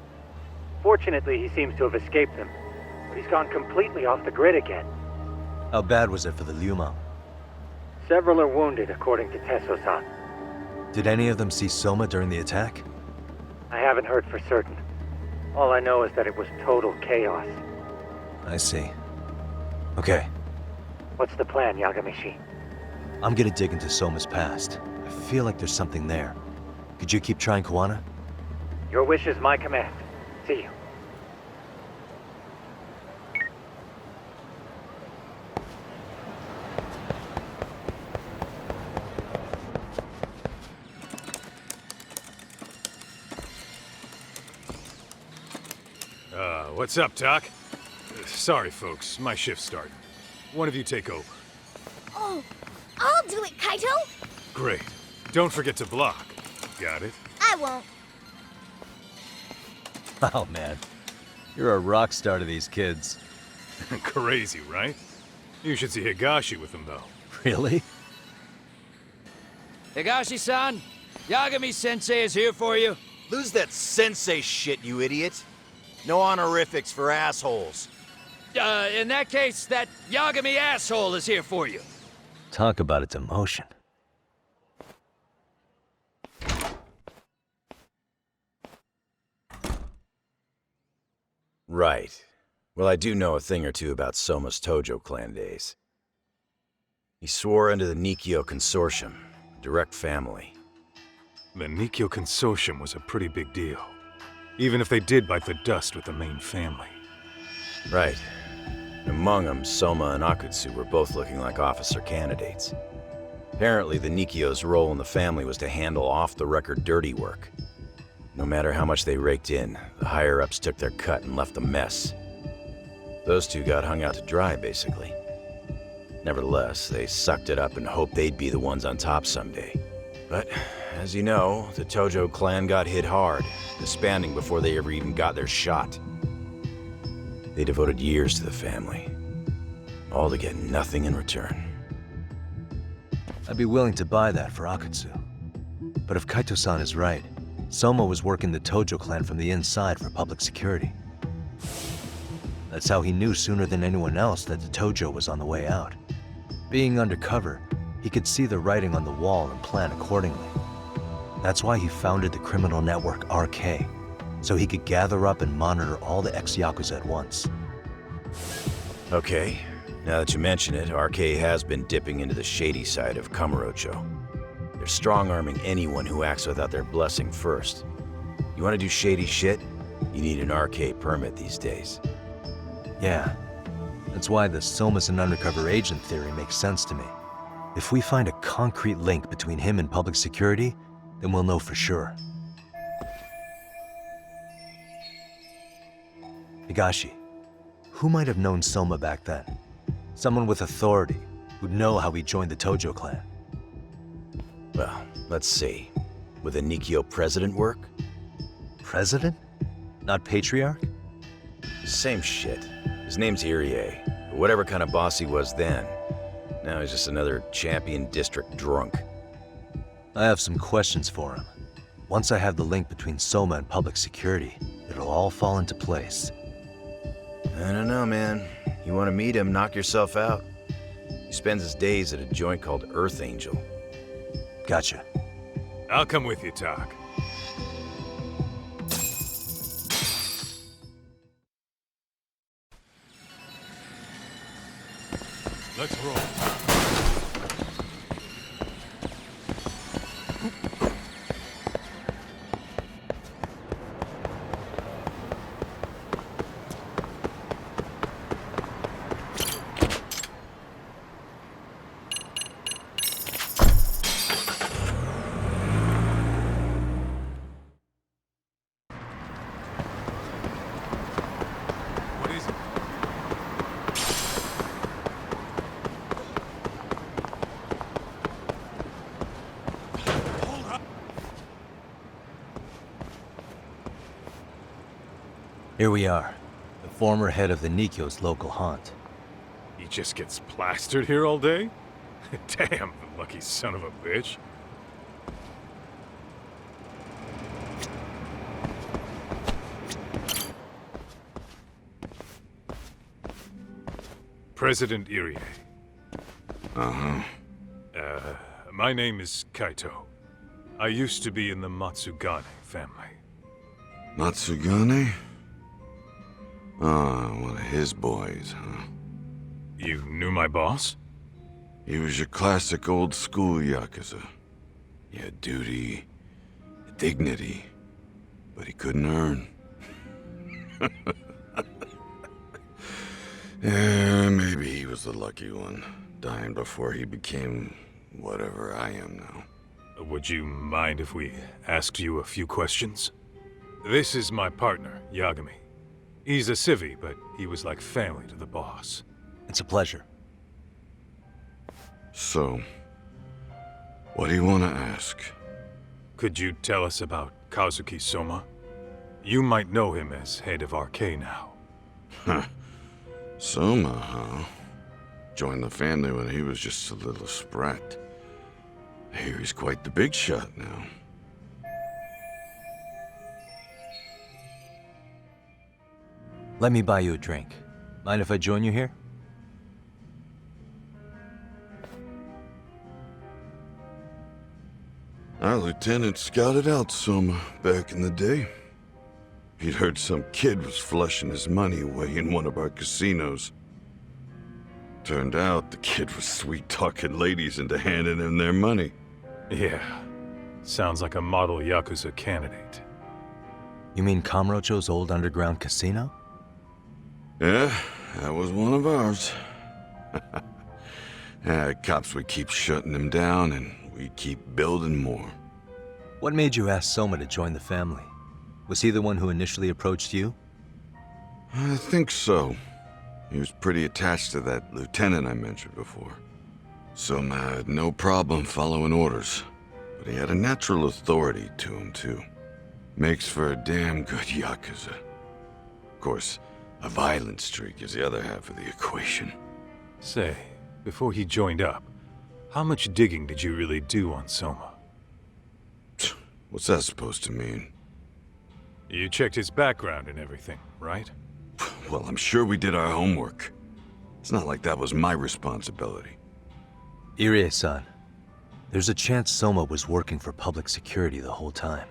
Fortunately, he seems to have escaped them. But he's gone completely off the grid again. How bad was it for the Liumang? Several are wounded, according to Tesso-san. Did any of them see Soma during the attack? I haven't heard for certain. All I know is that it was total chaos. I see. Okay. What's the plan, Yagamishi? I'm gonna dig into Soma's past. I feel like there's something there. Could you keep trying Kawana? Your wish is my command. See you. What's up, Doc? Sorry, folks. My shift's starting. One of you take over. Oh, I'll do it, Kaito! Great. Don't forget to block. Got it? I won't. Oh, man. You're a rock star to these kids. Crazy, right? You should see Higashi with them, though. Really? Higashi-san, Yagami-sensei is here for you. Lose that sensei shit, you idiot. No honorifics for assholes. In that case, that Yagami asshole is here for you. Talk about its emotion. Right. Well, I do know a thing or two about Soma's Tojo clan days. He swore under the Nikkyo Consortium, a direct family. The Nikkyo Consortium was a pretty big deal. Even if they did bite the dust with the main family. Right. Among them, Soma and Akutsu were both looking like officer candidates. Apparently, the Nikkyo's role in the family was to handle off-the-record dirty work. No matter how much they raked in, the higher-ups took their cut and left a mess. Those two got hung out to dry, basically. Nevertheless, they sucked it up and hoped they'd be the ones on top someday. But, as you know, the Tojo clan got hit hard, disbanding before they ever even got their shot. They devoted years to the family, all to get nothing in return. I'd be willing to buy that for Akutsu. But if Kaito-san is right, Soma was working the Tojo clan from the inside for public security. That's how he knew sooner than anyone else that the Tojo was on the way out. Being undercover, he could see the writing on the wall and plan accordingly. That's why he founded the criminal network RK, so he could gather up and monitor all the ex-Yakuza at once. Okay, now that you mention it, RK has been dipping into the shady side of Kamurocho. They're strong-arming anyone who acts without their blessing first. You want to do shady shit? You need an RK permit these days. Yeah, that's why the Soma's an undercover agent theory makes sense to me. If we find a concrete link between him and public security, then we'll know for sure. Higashi, who might have known Soma back then? Someone with authority, who'd know how he joined the Tojo clan. Well, let's see. Would the Nikyo president work? President? Not patriarch? Same shit. His name's Irie. Whatever kind of boss he was then, now he's just another champion district drunk. I have some questions for him. Once I have the link between Soma and public security, it'll all fall into place. I don't know, man. You want to meet him, knock yourself out. He spends his days at a joint called Earth Angel. Gotcha. I'll come with you, Tak. Let's roll. Here we are, the former head of the Nikyo's local haunt. He just gets plastered here all day? Damn, the lucky son of a bitch. President Irie. Uh-huh. My name is Kaito. I used to be in the Matsugane family. Matsugane? Ah, one of his boys, huh? You knew my boss? He was your classic old-school Yakuza. He had duty, dignity, but he couldn't earn. Yeah, maybe he was the lucky one, dying before he became whatever I am now. Would you mind if we asked you a few questions? This is my partner, Yagami. He's a civvy, but he was like family to the boss. It's a pleasure. So, what do you want to ask? Could you tell us about Kosuke Soma? You might know him as head of RK now. Huh. Soma, huh? Joined the family when he was just a little sprat. I hear he's quite the big shot now. Let me buy you a drink. Mind if I join you here? Our lieutenant scouted out Soma back in the day. He'd heard some kid was flushing his money away in one of our casinos. Turned out the kid was sweet-talking ladies into handing him their money. Yeah. Sounds like a model Yakuza candidate. You mean Kamurocho's old underground casino? Yeah, that was one of ours. Cops would keep shutting them down, and we'd keep building more. What made you ask Soma to join the family? Was he the one who initially approached you? I think so. He was pretty attached to that lieutenant I mentioned before. Soma had no problem following orders, but he had a natural authority to him, too. Makes for a damn good Yakuza. Of course, a violent streak is the other half of the equation. Say, before he joined up, how much digging did you really do on Soma? What's that supposed to mean? You checked his background and everything, right? Well, I'm sure we did our homework. It's not like that was my responsibility. Irie-san, there's a chance Soma was working for public security the whole time.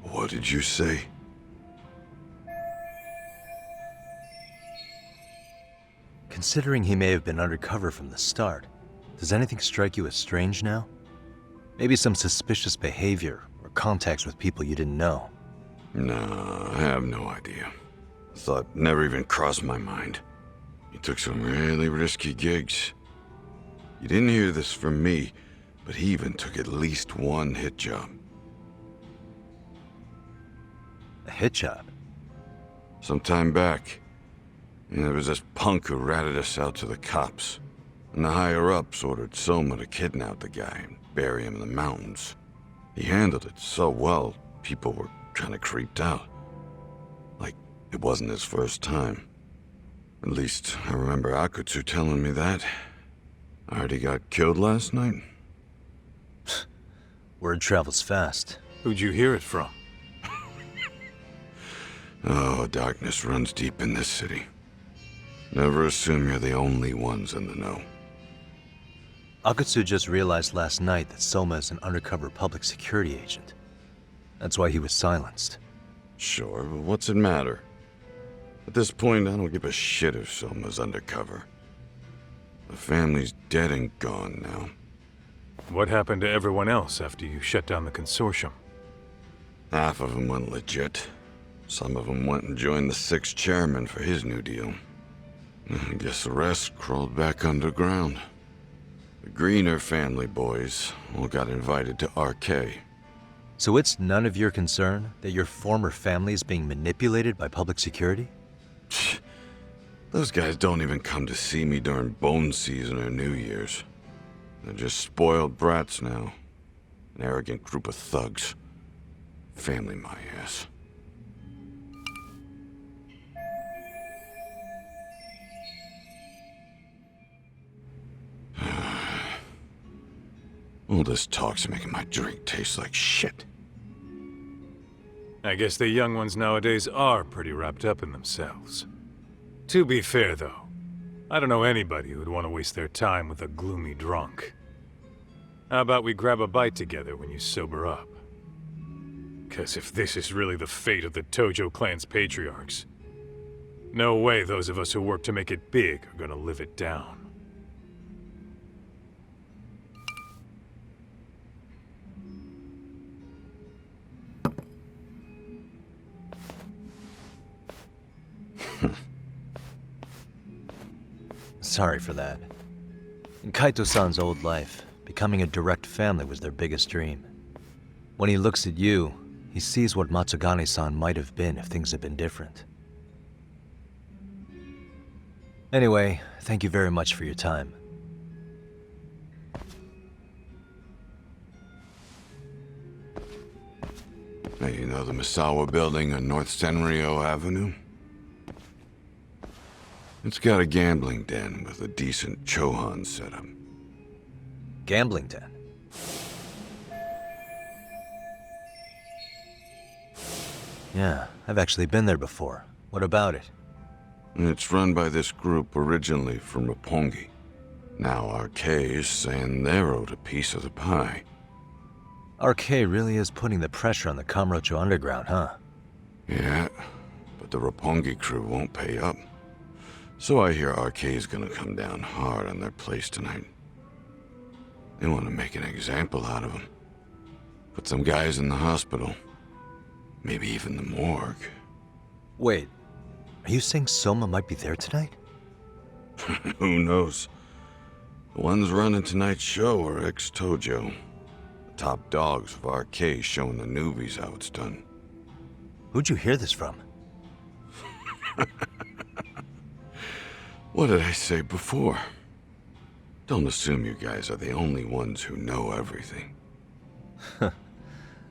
What did you say? Considering he may have been undercover from the start, does anything strike you as strange now? Maybe some suspicious behavior or contacts with people you didn't know? No, I have no idea. Thought never even crossed my mind. He took some really risky gigs. You didn't hear this from me, but he even took at least one hit job. A hit job? Some time back. And there was this punk who ratted us out to the cops. And the higher-ups ordered Soma to kidnap the guy and bury him in the mountains. He handled it so well, people were kind of creeped out. Like, it wasn't his first time. At least, I remember Akutsu telling me that. I heard he got killed last night. Word travels fast. Who'd you hear it from? Oh, darkness runs deep in this city. Never assume you're the only ones in the know. Akutsu just realized last night that Soma is an undercover public security agent. That's why he was silenced. Sure, but what's it matter? At this point, I don't give a shit if Soma's undercover. The family's dead and gone now. What happened to everyone else after you shut down the consortium? Half of them went legit. Some of them went and joined the sixth chairman for his new deal. I guess the rest crawled back underground. The Greener family boys all got invited to RK. So it's none of your concern that your former family is being manipulated by public security? Those guys don't even come to see me during bone season or New Year's. They're just spoiled brats now. An arrogant group of thugs. Family my ass. All this talk's making my drink taste like shit. I guess the young ones nowadays are pretty wrapped up in themselves. To be fair, though, I don't know anybody who'd want to waste their time with a gloomy drunk. How about we grab a bite together when you sober up? 'Cause if this is really the fate of the Tojo clan's patriarchs, no way those of us who work to make it big are gonna live it down. Sorry for that. In Kaito-san's old life, becoming a direct family was their biggest dream. When he looks at you, he sees what Matsugane-san might have been if things had been different. Anyway, thank you very much for your time. Hey, you know the Misawa building on North Seiryo Avenue? It's got a gambling den with a decent Chohan setup. Gambling den? Yeah, I've actually been there before. What about it? It's run by this group originally from Roppongi. Now RK is saying they're owed a piece of the pie. RK really is putting the pressure on the Kamurocho Underground, huh? Yeah, but the Roppongi crew won't pay up. So I hear RK is gonna come down hard on their place tonight. They want to make an example out of them. Put some guys in the hospital. Maybe even the morgue. Wait, are you saying Soma might be there tonight? Who knows? The ones running tonight's show are ex-Tojo. The top dogs of RK showing the newbies how it's done. Who'd you hear this from? What did I say before? Don't assume you guys are the only ones who know everything. I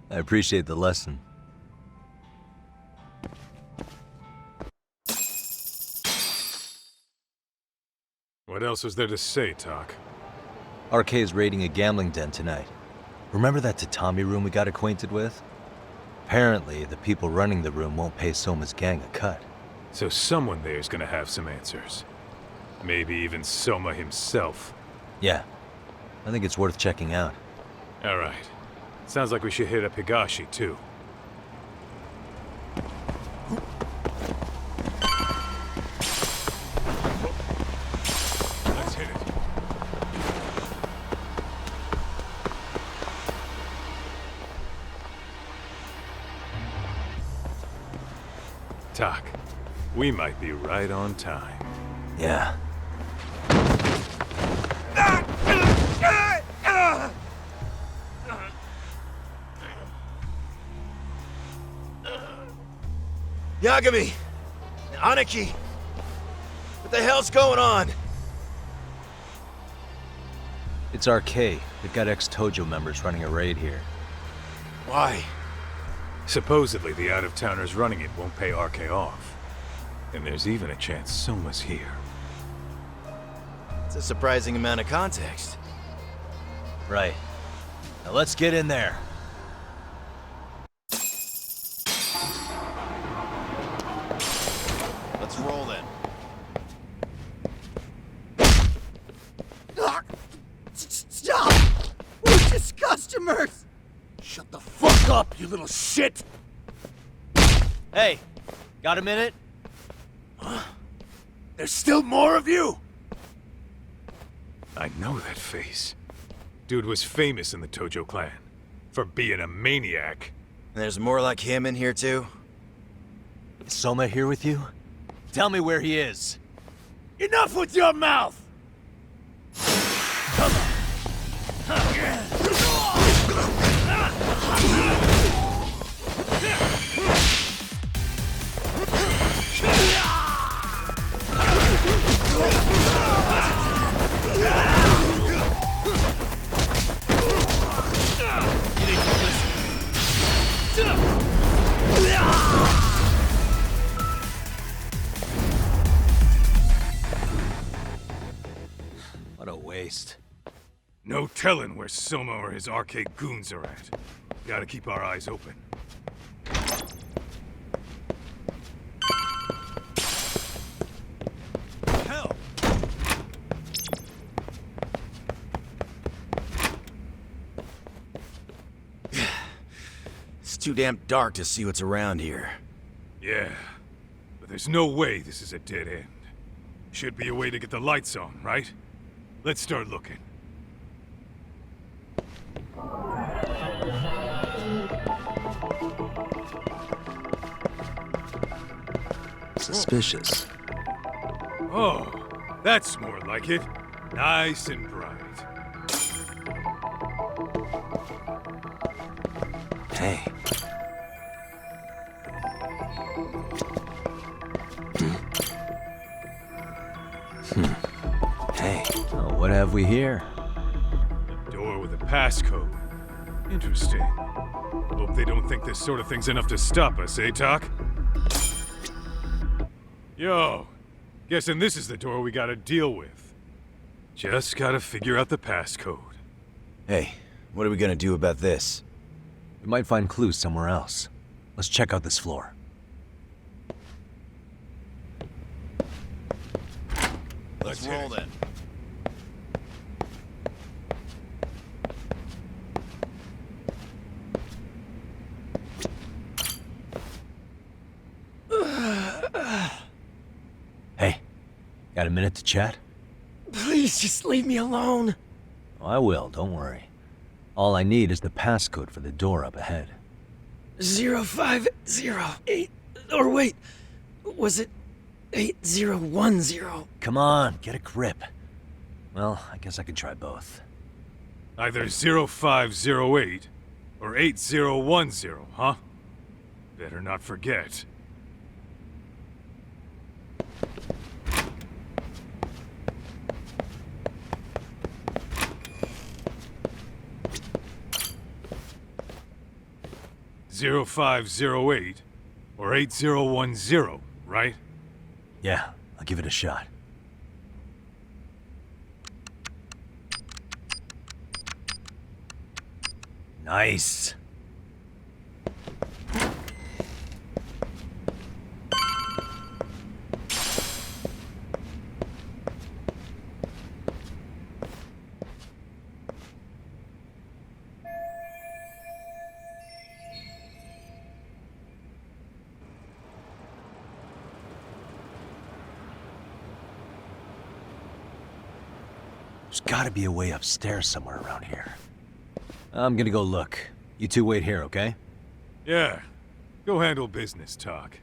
appreciate the lesson. What else is there to say, Talk? RK is raiding a gambling den tonight. Remember that tatami room we got acquainted with? Apparently, the people running the room won't pay Soma's gang a cut. So someone there's gonna have some answers. Maybe even Soma himself. Yeah, I think it's worth checking out. Alright. Sounds like we should hit up Higashi, too. Let's hit it. Tak, we might be right on time. Yeah. Yagami! Aniki! What the hell's going on? It's RK. They've got ex-Tojo members running a raid here. Why? Supposedly the out-of-towners running it won't pay RK off. And there's even a chance Soma's here. It's a surprising amount of context. Right. Now let's get in there. Let's roll then. Stop! We're just customers! Shut the fuck up, you little shit! Hey, got a minute? There's still more of you? I know that face. Dude was famous in the Tojo clan. For being a maniac. And there's more like him in here too? Is Soma here with you? Tell me where he is. Enough with your mouth! What a waste. No telling where Soma or his arcade goons are at. Gotta keep our eyes open. Hell! It's too damn dark to see what's around here. Yeah, but there's no way this is a dead end. Should be a way to get the lights on, right? Let's start looking. Suspicious. Oh, that's more like it. Nice and bright. Hey. Hey. Oh, what have we here? A door with a passcode. Interesting. Hope they don't think this sort of thing's enough to stop us, eh, Tak? Yo, guessing this is the door we gotta deal with. Just gotta figure out the passcode. Hey, what are we gonna do about this? We might find clues somewhere else. Let's check out this floor. Let's roll then. Hey, got a minute to chat? Please just leave me alone. Oh, I will, don't worry. All I need is the passcode for the door up ahead. 0508. Or wait, was it 8010? Come on, get a grip. Well, I guess I could try both. Either 0508 or 8010, huh? Better not forget. Zero 0508 or 8010, right? Yeah, I'll give it a shot. Nice. There's gotta be a way upstairs somewhere around here. I'm gonna go look. You two wait here, okay? Yeah. Go handle business, Talk.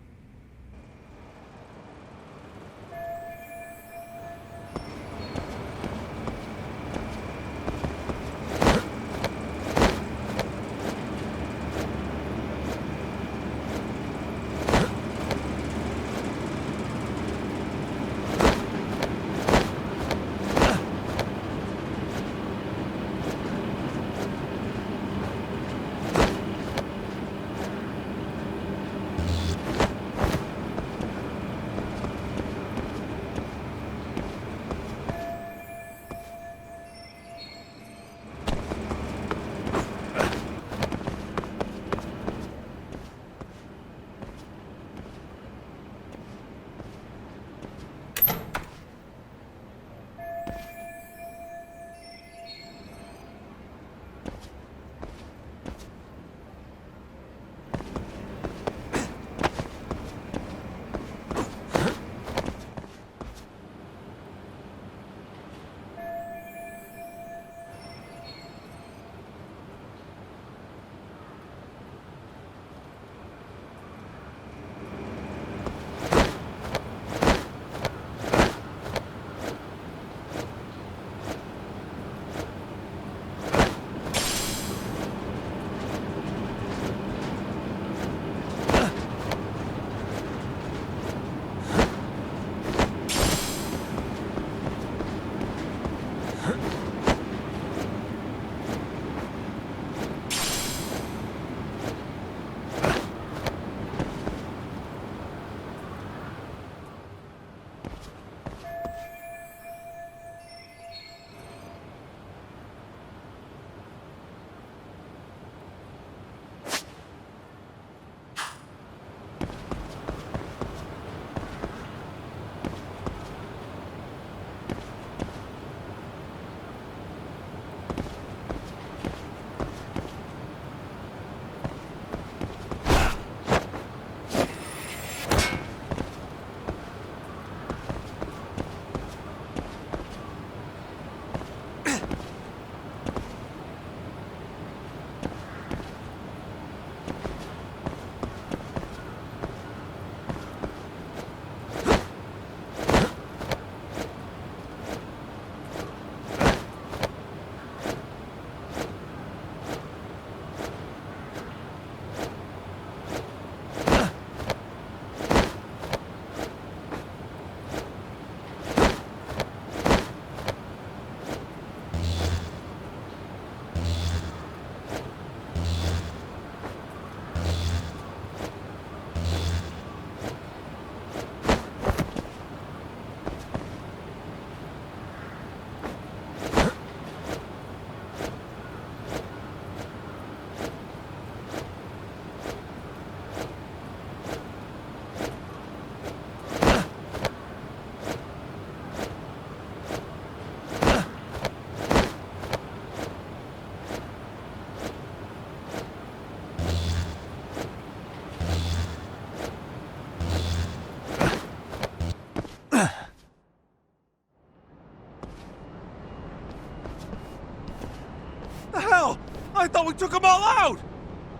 The hell? I thought we took them all out!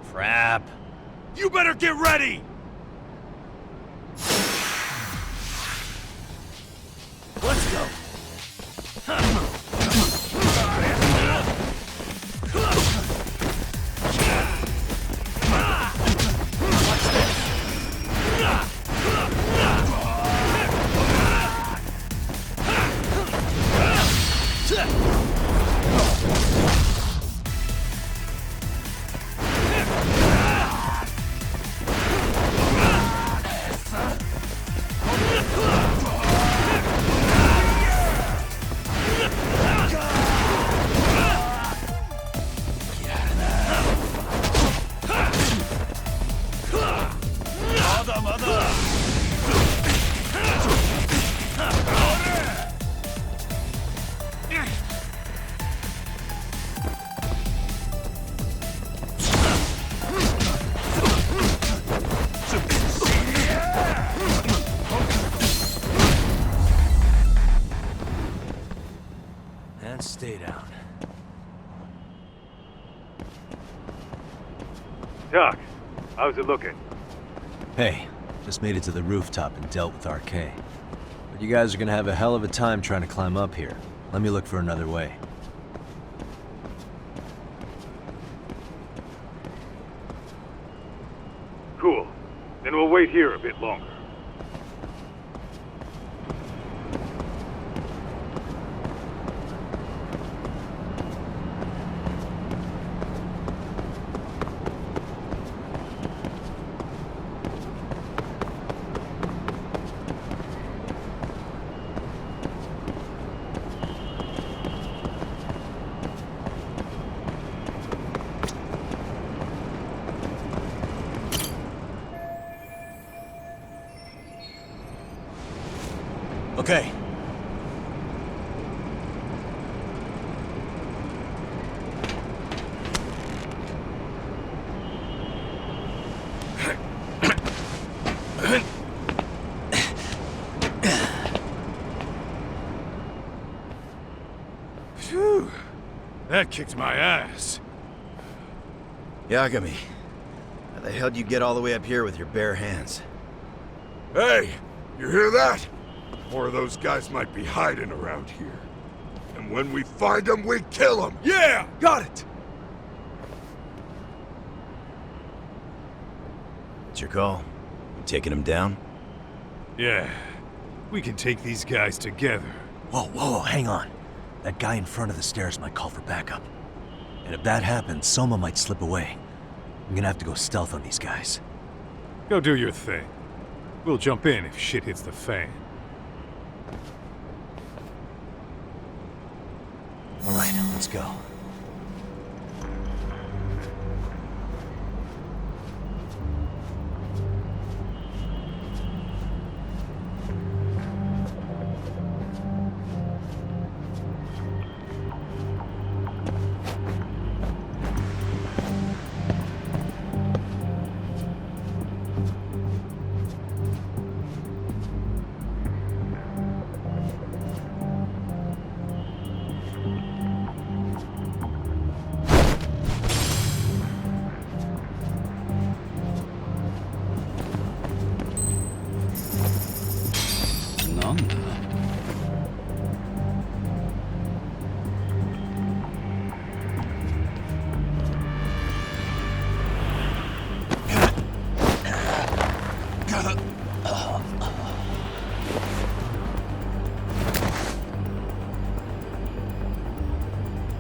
Crap. You better get ready! Let's go! How's it looking? Hey, just made it to the rooftop and dealt with RK. But you guys are gonna have a hell of a time trying to climb up here. Let me look for another way. Cool. Then we'll wait here a bit longer. Okay. Phew. That kicked my ass. Yagami, how the hell do you get all the way up here with your bare hands? Hey, you hear that? More of those guys might be hiding around here. And when we find them, we kill them! Yeah! Got it! It's your call. You taking him down? Yeah. We can take these guys together. Whoa, hang on. That guy in front of the stairs might call for backup. And if that happens, Soma might slip away. I'm gonna have to go stealth on these guys. Go do your thing. We'll jump in if shit hits the fan. All right, let's go.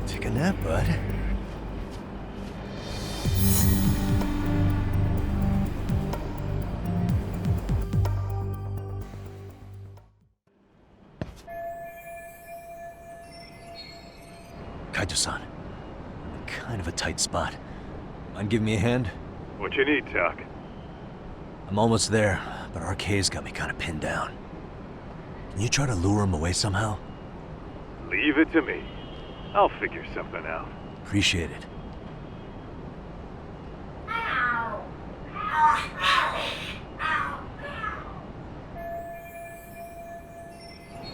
Take a nap, bud. Kaito-san, kind of a tight spot. Mind giving me a hand? What you need, Tak? I'm almost there, but RK's got me kind of pinned down. Can you try to lure him away somehow? Leave it to me. I'll figure something out. Appreciate it.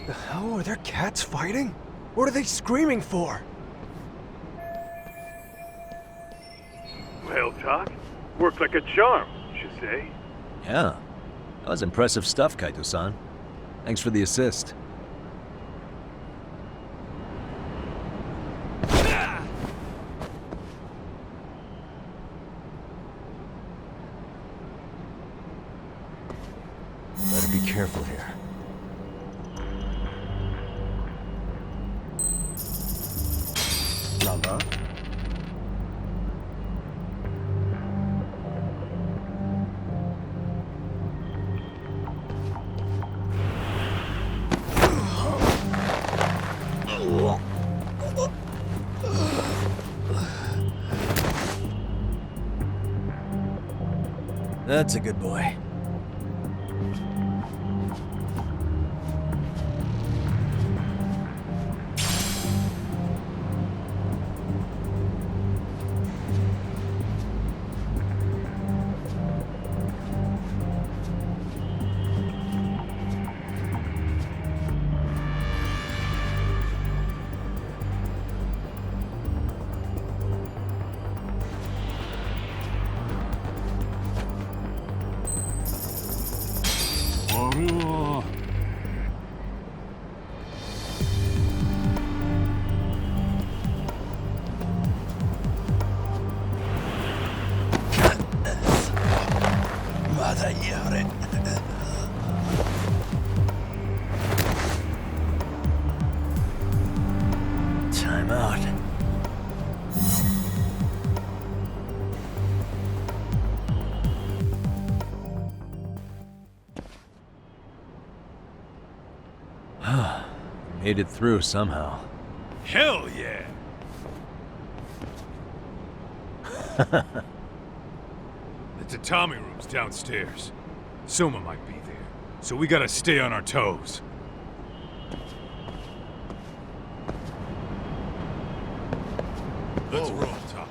The hell? Are there cats fighting? What are they screaming for? Well, Tak, worked like a charm, you should say. Yeah. That was impressive stuff, Kaito-san. Thanks for the assist. Better be careful here. Ramba? That's a good boy. Time out. Made it through somehow. Hell yeah! The tatami room's downstairs. Soma might be there, so we gotta stay on our toes. Let's roll, Top.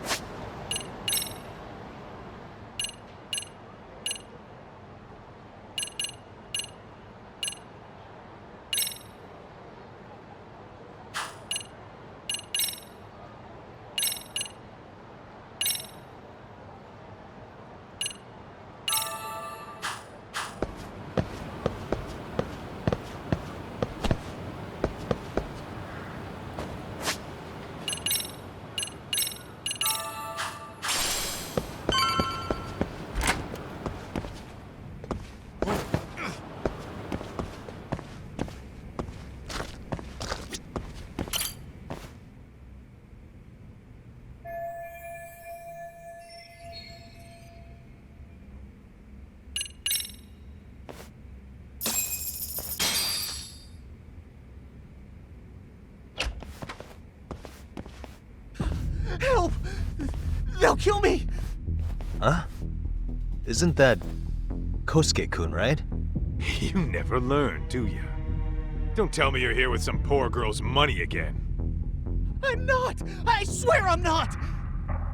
Help! They'll kill me! Huh? Isn't that Kosuke-kun, right? You never learn, do you? Don't tell me you're here with some poor girl's money again. I'm not! I swear I'm not!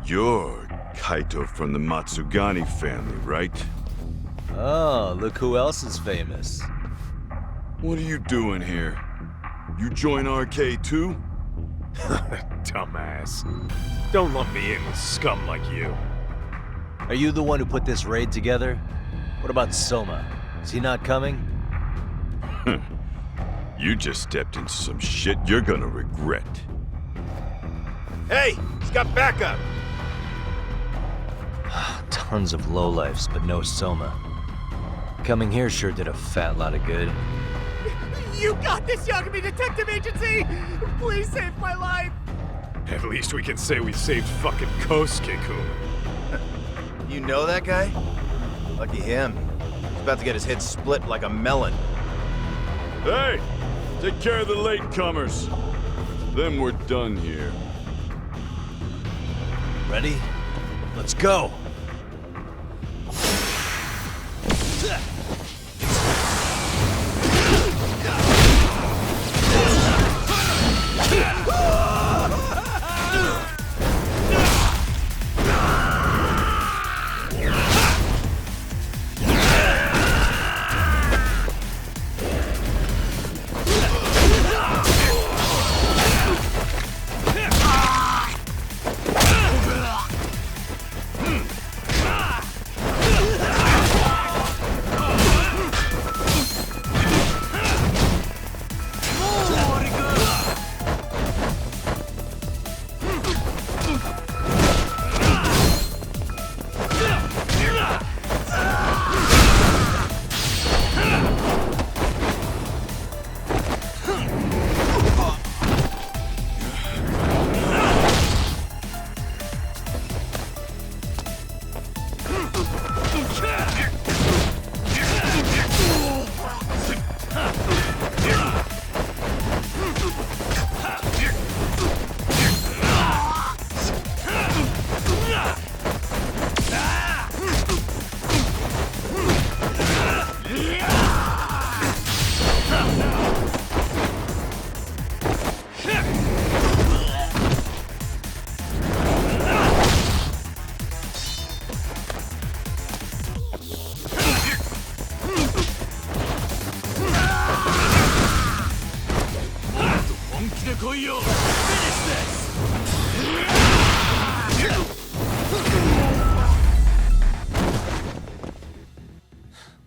You're Kaito from the Matsugani family, right? Oh, look who else is famous. What are you doing here? You join RK too? Dumbass. Don't lump me in with scum like you. Are you the one who put this raid together? What about Soma? Is he not coming? You just stepped into some shit you're gonna regret. Hey! He's got backup! Tons of lowlifes, but no Soma. Coming here sure did a fat lot of good. You got this, Yagami Detective Agency! Please save my life! At least we can say we saved fucking Kosuke-kun. You know that guy? Lucky him. He's about to get his head split like a melon. Hey! Take care of the latecomers. Then we're done here. Ready? Let's go!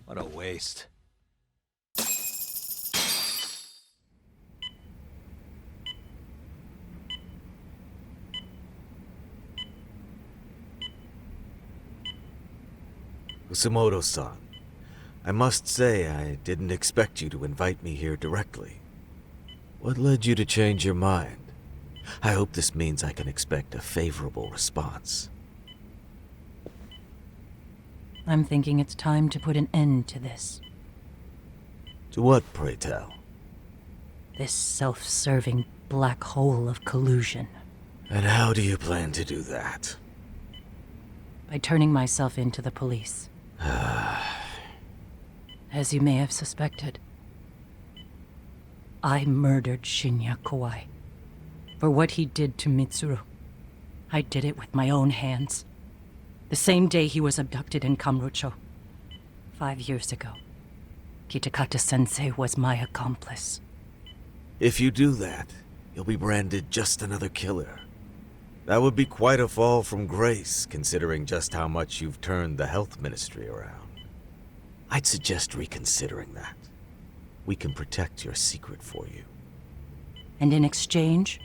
What a waste. Kusumoto-san, I must say I didn't expect you to invite me here directly. What led you to change your mind? I hope this means I can expect a favorable response. I'm thinking it's time to put an end to this. To what, pray tell? This self-serving black hole of collusion. And how do you plan to do that? By turning myself in to the police. As you may have suspected, I murdered Shinya Kawai. For what he did to Mitsuru. I did it with my own hands. The same day he was abducted in Kamurocho. 5 years ago. Kitakata-sensei was my accomplice. If you do that, you'll be branded just another killer. That would be quite a fall from grace, considering just how much you've turned the health ministry around. I'd suggest reconsidering that. We can protect your secret for you. And in exchange,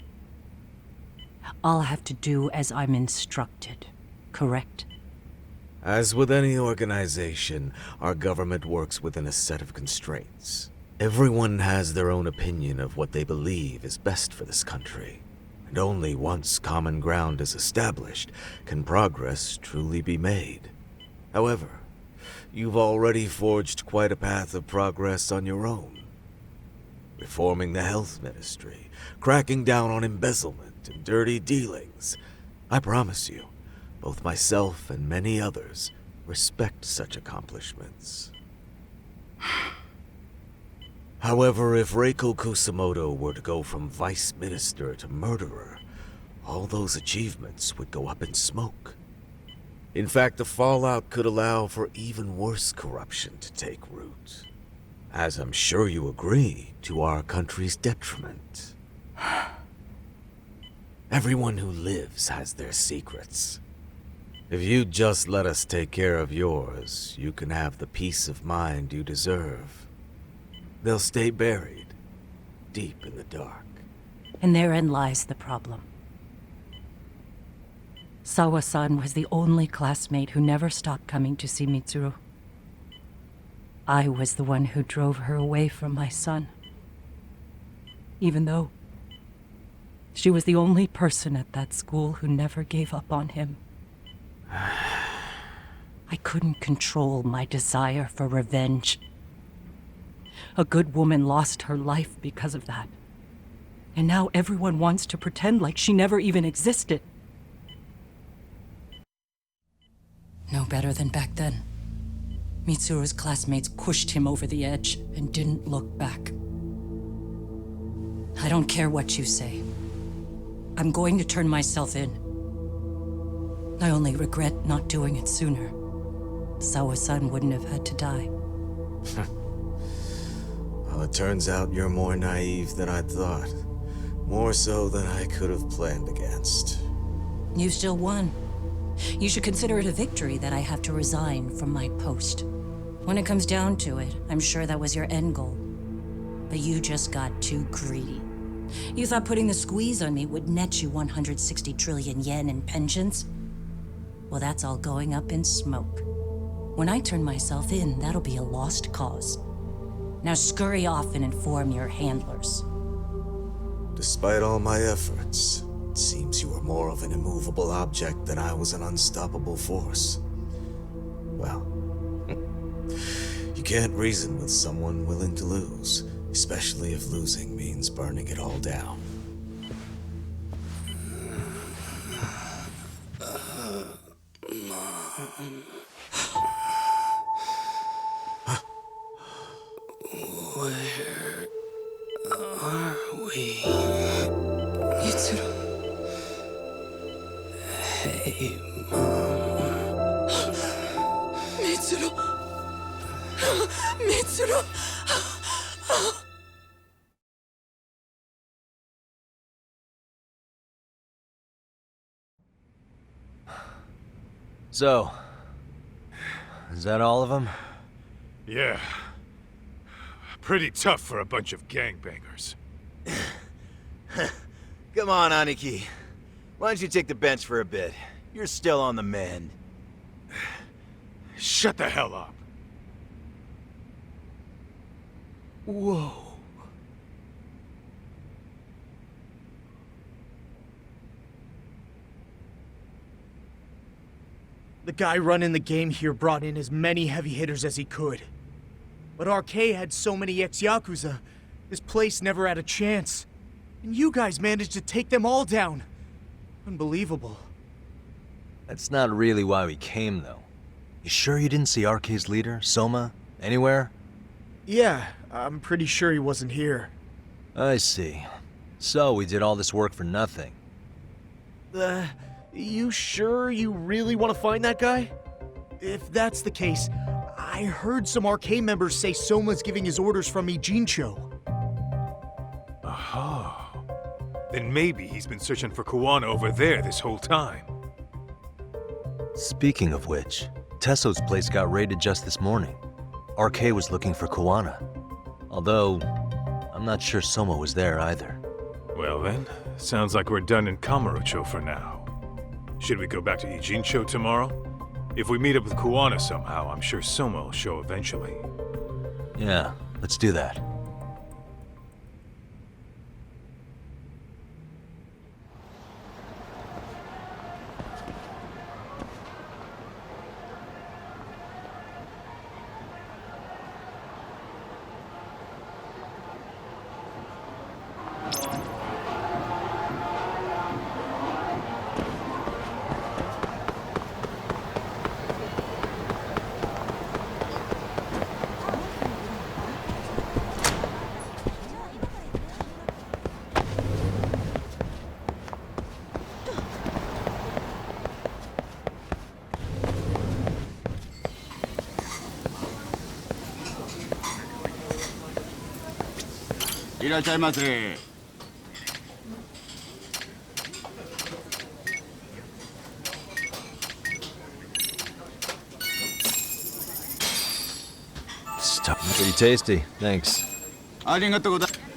I'll have to do as I'm instructed, correct? As with any organization, our government works within a set of constraints. Everyone has their own opinion of what they believe is best for this country. And only once common ground is established can progress truly be made. However, you've already forged quite a path of progress on your own. Reforming the health ministry, cracking down on embezzlement and dirty dealings. I promise you, both myself and many others respect such accomplishments. However, if Reiko Kusumoto were to go from vice minister to murderer, all those achievements would go up in smoke. In fact, the fallout could allow for even worse corruption to take root. As I'm sure you agree, to our country's detriment. Everyone who lives has their secrets. If you'd just let us take care of yours, you can have the peace of mind you deserve. They'll stay buried, deep in the dark. And therein lies the problem. Sawa-san was the only classmate who never stopped coming to see Mitsuru. I was the one who drove her away from my son. Even though she was the only person at that school who never gave up on him. I couldn't control my desire for revenge. A good woman lost her life because of that. And now everyone wants to pretend like she never even existed. No better than back then. Mitsuru's classmates pushed him over the edge and didn't look back. I don't care what you say. I'm going to turn myself in. I only regret not doing it sooner. Sawa-san wouldn't have had to die. Well, it turns out you're more naive than I thought. More so than I could have planned against. You still won. You should consider it a victory that I have to resign from my post. When it comes down to it, I'm sure that was your end goal. But you just got too greedy. You thought putting the squeeze on me would net you 160 trillion yen in pensions? Well, that's all going up in smoke. When I turn myself in, that'll be a lost cause. Now scurry off and inform your handlers. Despite all my efforts, it seems you were more of an immovable object than I was an unstoppable force. Well, you can't reason with someone willing to lose, especially if losing means burning it all down. Where are we? Mitsuru. Hey, Mom. Mitsuru! Mitsuru! So, is that all of them? Yeah. Pretty tough for a bunch of gangbangers. Come on, Aniki. Why don't you take the bench for a bit? You're still on the mend. Shut the hell up. Whoa. The guy running the game here brought in as many heavy hitters as he could. But RK had so many ex-Yakuza, this place never had a chance. And you guys managed to take them all down. Unbelievable. That's not really why we came, though. You sure you didn't see RK's leader, Soma, anywhere? Yeah, I'm pretty sure he wasn't here. I see. So we did all this work for nothing. You sure you really want to find that guy? If that's the case, I heard some RK members say Soma's giving his orders from Ijincho. Aha. Then maybe he's been searching for Kuwana over there this whole time. Speaking of which, Tesso's place got raided just this morning. RK was looking for Kuwana. Although, I'm not sure Soma was there either. Well then, sounds like we're done in Kamurocho for now. Should we go back to Ijincho tomorrow? If we meet up with Kuwana somehow, I'm sure Soma will show eventually. Yeah, let's do that. Stop. Pretty tasty, thanks. ありがとうございます。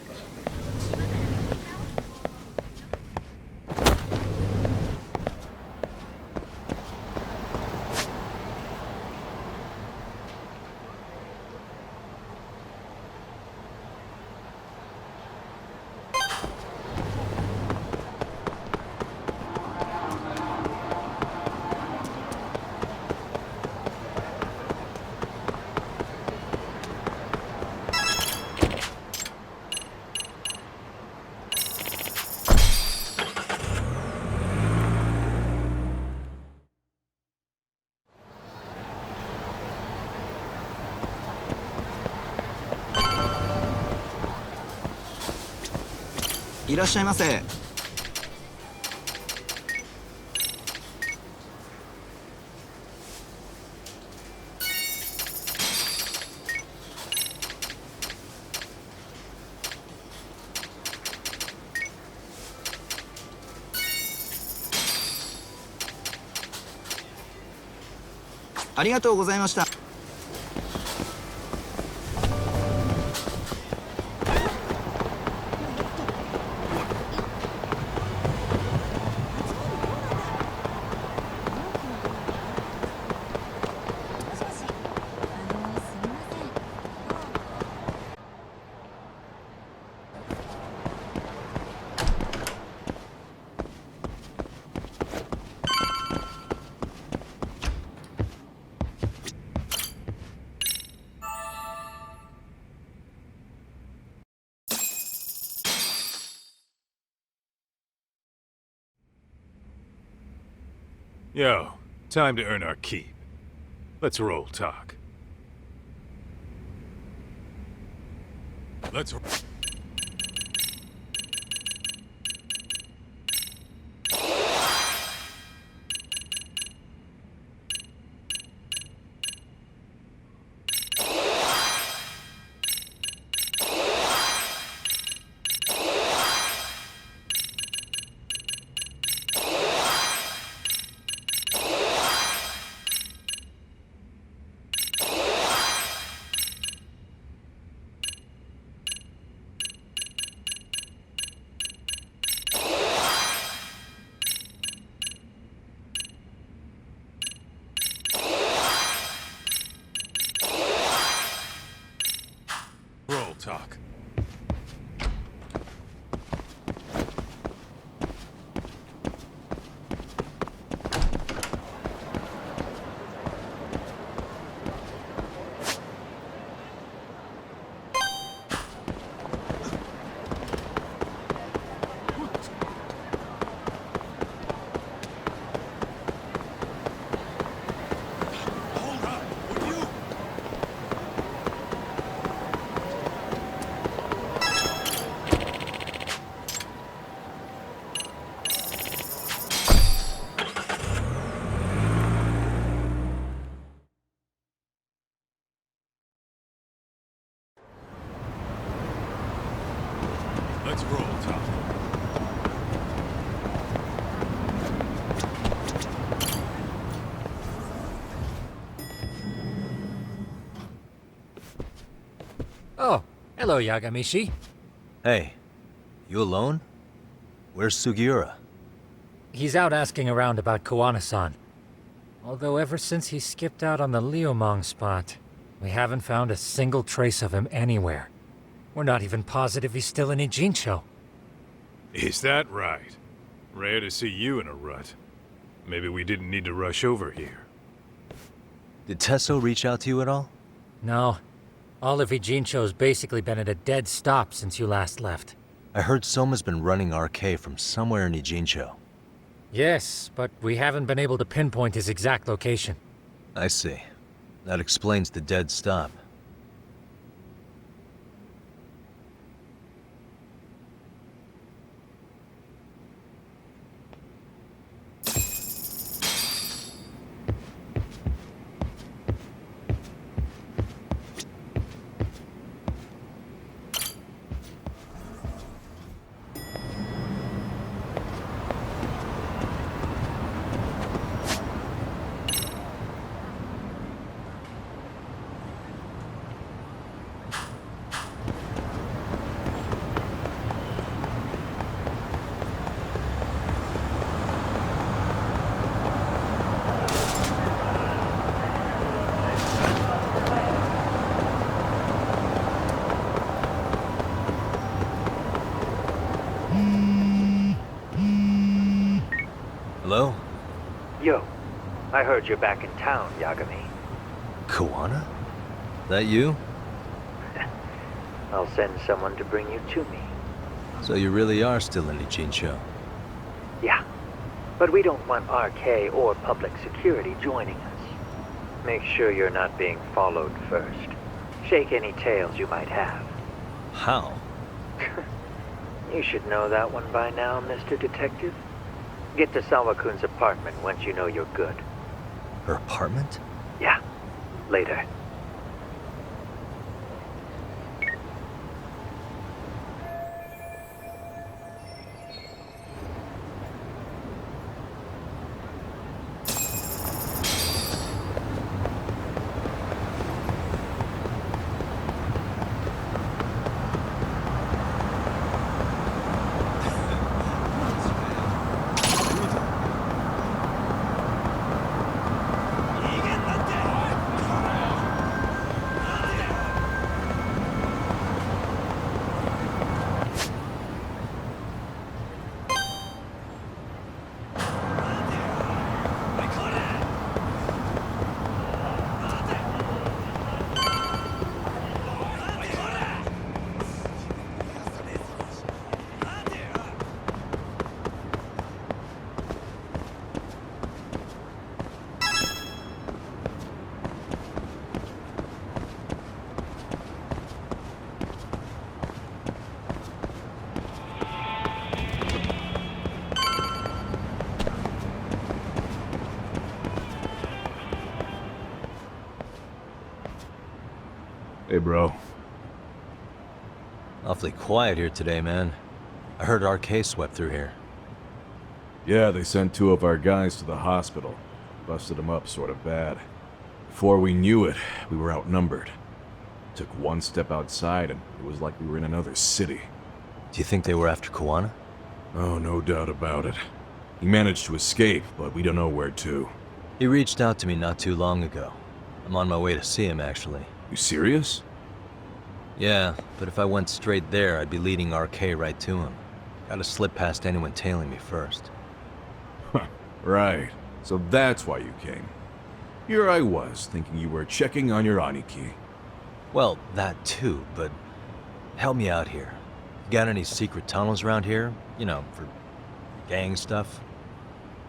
いらっしゃいませ。ありがとうございました。Yo, time to earn our keep. Let's roll talk. Let's... talk. Let's roll, Tom. Oh, hello, Yagamishi. Hey, you alone? Where's Sugiura? He's out asking around about Kowana-san. Although ever since he skipped out on the Liumang spot, we haven't found a single trace of him anywhere. We're not even positive he's still in Ijincho. Is that right? Rare to see you in a rut. Maybe we didn't need to rush over here. Did Tesso reach out to you at all? No. All of Ijincho's basically been at a dead stop since you last left. I heard Soma's been running RK from somewhere in Ijincho. Yes, but we haven't been able to pinpoint his exact location. I see. That explains the dead stop. Hello? Yo, I heard you're back in town, Yagami. Kowana? That you? I'll send someone to bring you to me. So you really are still in Ijincho? Yeah, but we don't want RK or public security joining us. Make sure you're not being followed first. Shake any tails you might have. How? You should know that one by now, Mr. Detective. Get to Sawa-kun's apartment once you know you're good. Her apartment? Yeah, later. Hey, bro. Awfully quiet here today, man. I heard RK swept through here. Yeah, they sent 2 of our guys to the hospital. Busted them up sort of bad. Before we knew it, we were outnumbered. Took one step outside and it was like we were in another city. Do you think they were after Kowana? Oh, no doubt about it. He managed to escape, but we don't know where to. He reached out to me not too long ago. I'm on my way to see him, actually. You serious? Yeah, but if I went straight there, I'd be leading RK right to him. Gotta slip past anyone tailing me first. Right. So that's why you came. Here I was, thinking you were checking on your Aniki. Well, that too, but help me out here. Got any secret tunnels around here? You know, for gang stuff?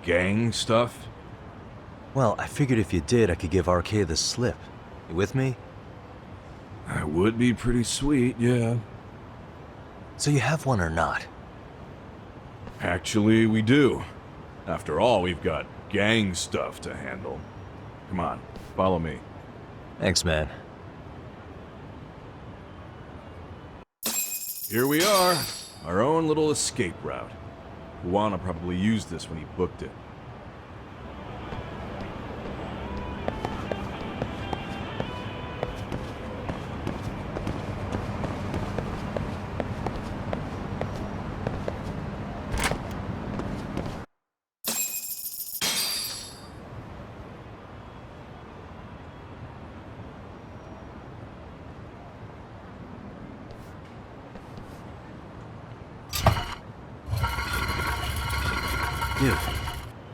Gang stuff? Well, I figured if you did, I could give RK the slip. You with me? That would be pretty sweet, yeah. So you have one or not? Actually, we do. After all, we've got gang stuff to handle. Come on, follow me. Thanks, man. Here we are, our own little escape route. Kuwana probably used this when he booked it. Dude,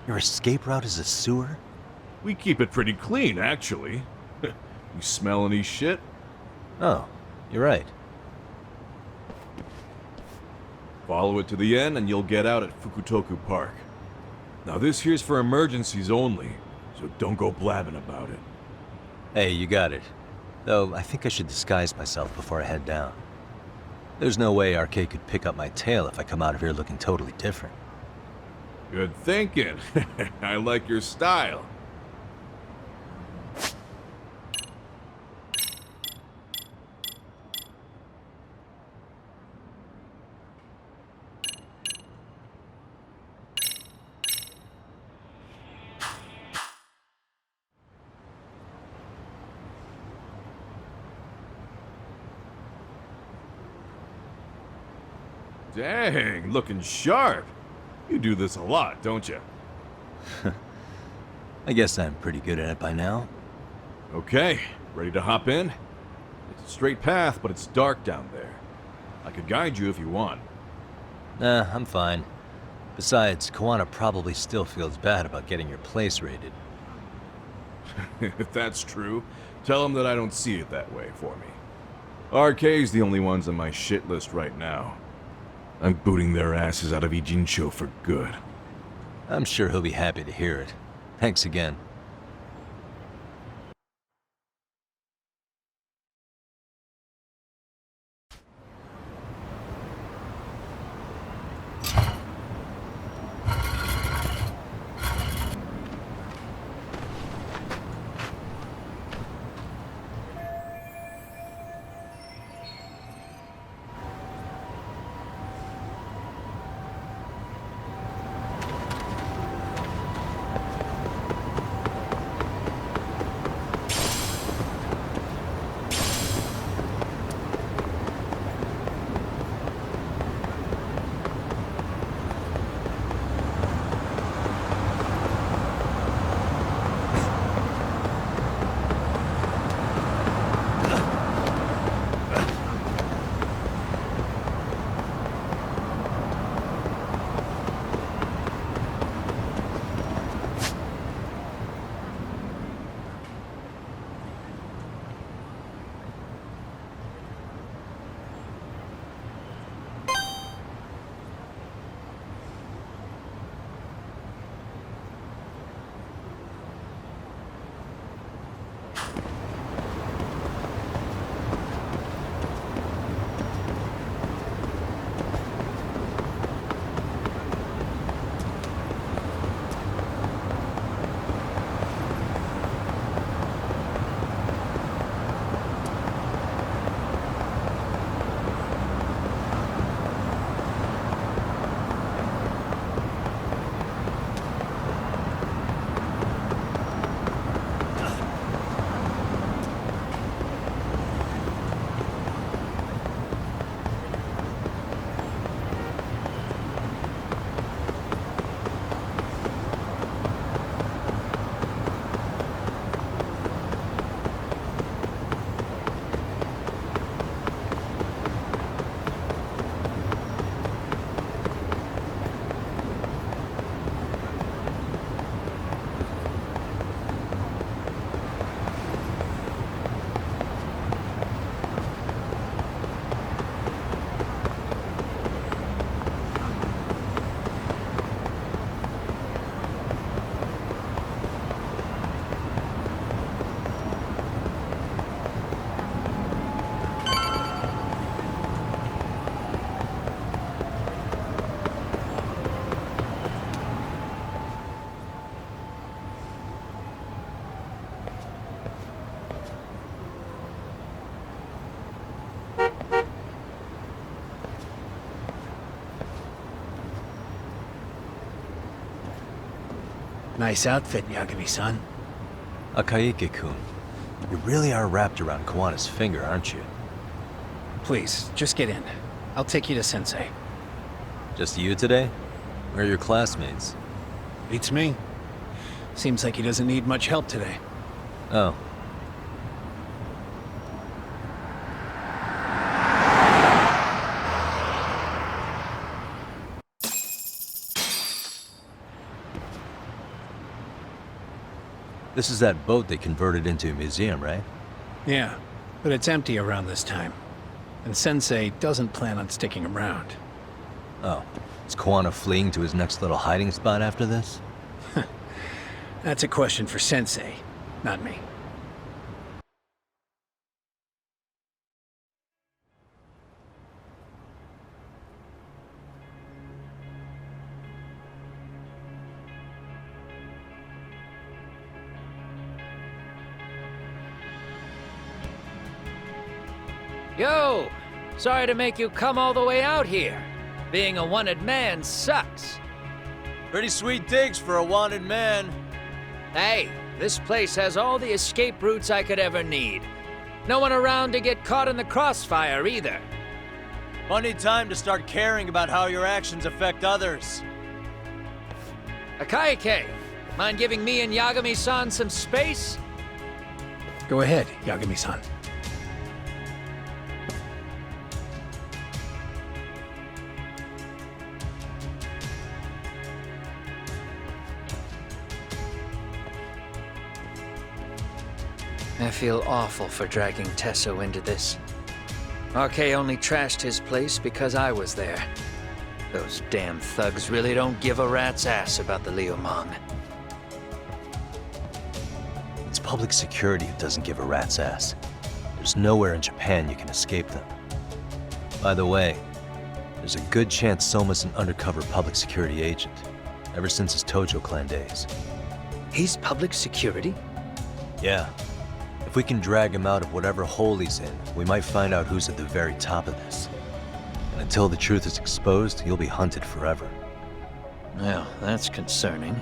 your escape route is a sewer? We keep it pretty clean, actually. You smell any shit? Oh, you're right. Follow it to the end and you'll get out at Fukutoku Park. Now this here's for emergencies only, so don't go blabbing about it. Hey, you got it. Though, I think I should disguise myself before I head down. There's no way RK could pick up my tail if I come out of here looking totally different. Good thinking. I like your style. Dang, looking sharp. You do this a lot, don't you? I guess I'm pretty good at it by now. Okay, ready to hop in? It's a straight path, but it's dark down there. I could guide you if you want. Nah, I'm fine. Besides, Kuwana probably still feels bad about getting your place raided. If that's true, tell him that I don't see it that way for me. RK's the only ones on my shit list right now. I'm booting their asses out of Ijincho for good. I'm sure he'll be happy to hear it. Thanks again. Nice outfit, Yagami-san. Akaike-kun, you really are wrapped around Kawana's finger, aren't you? Please, just get in. I'll take you to Sensei. Just you today? Where are your classmates? Beats me. Seems like he doesn't need much help today. Oh. This is that boat they converted into a museum, right? Yeah, but it's empty around this time. And Sensei doesn't plan on sticking around. Oh. Is Kawana fleeing to his next little hiding spot after this? That's a question for Sensei, not me. Yo! Sorry to make you come all the way out here. Being a wanted man sucks. Pretty sweet digs for a wanted man. Hey, this place has all the escape routes I could ever need. No one around to get caught in the crossfire either. Funny time to start caring about how your actions affect others. Akaike, mind giving me and Yagami-san some space? Go ahead, Yagami-san. I feel awful for dragging Tesso into this. RK only trashed his place because I was there. Those damn thugs really don't give a rat's ass about the Liumang. It's public security who doesn't give a rat's ass. There's nowhere in Japan you can escape them. By the way, there's a good chance Soma's an undercover public security agent, ever since his Tojo clan days. He's public security? Yeah. If we can drag him out of whatever hole he's in, we might find out who's at the very top of this. And until the truth is exposed, he'll be hunted forever. Well, that's concerning.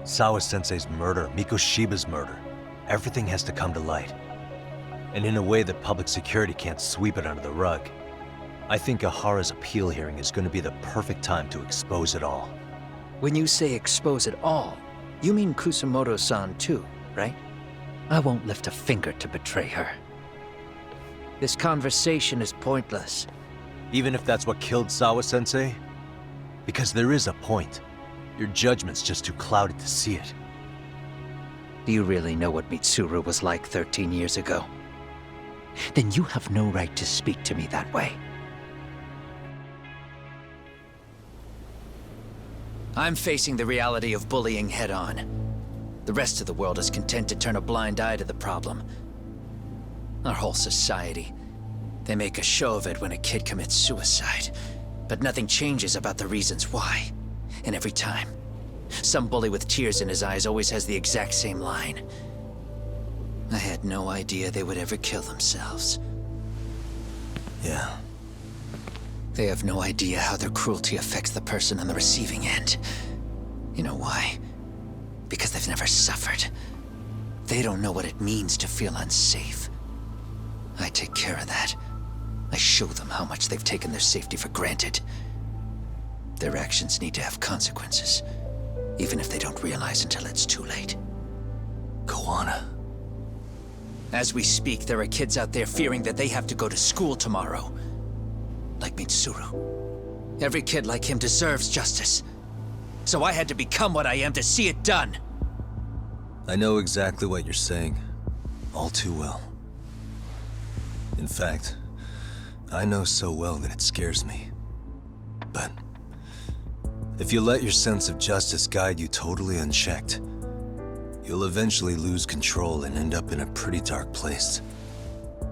Sawa-sensei's murder, Mikoshiba's murder. Everything has to come to light. And in a way that public security can't sweep it under the rug. I think Ahara's appeal hearing is going to be the perfect time to expose it all. When you say expose it all, you mean Kusumoto-san too, right? I won't lift a finger to betray her. This conversation is pointless. Even if that's what killed Sawa-sensei? Because there is a point. Your judgment's just too clouded to see it. Do you really know what Mitsuru was like 13 years ago? Then you have no right to speak to me that way. I'm facing the reality of bullying head-on. The rest of the world is content to turn a blind eye to the problem. Our whole society. They make a show of it when a kid commits suicide. But nothing changes about the reasons why. And every time, some bully with tears in his eyes always has the exact same line. I had no idea they would ever kill themselves. Yeah. They have no idea how their cruelty affects the person on the receiving end. You know why? Because they've never suffered. They don't know what it means to feel unsafe. I take care of that. I show them how much they've taken their safety for granted. Their actions need to have consequences, even if they don't realize until it's too late. Kawana. As we speak, there are kids out there fearing that they have to go to school tomorrow. Like Mitsuru. Every kid like him deserves justice. So I had to become what I am to see it done. I know exactly what you're saying. All too well. In fact, I know so well that it scares me. But if you let your sense of justice guide you totally unchecked, you'll eventually lose control and end up in a pretty dark place.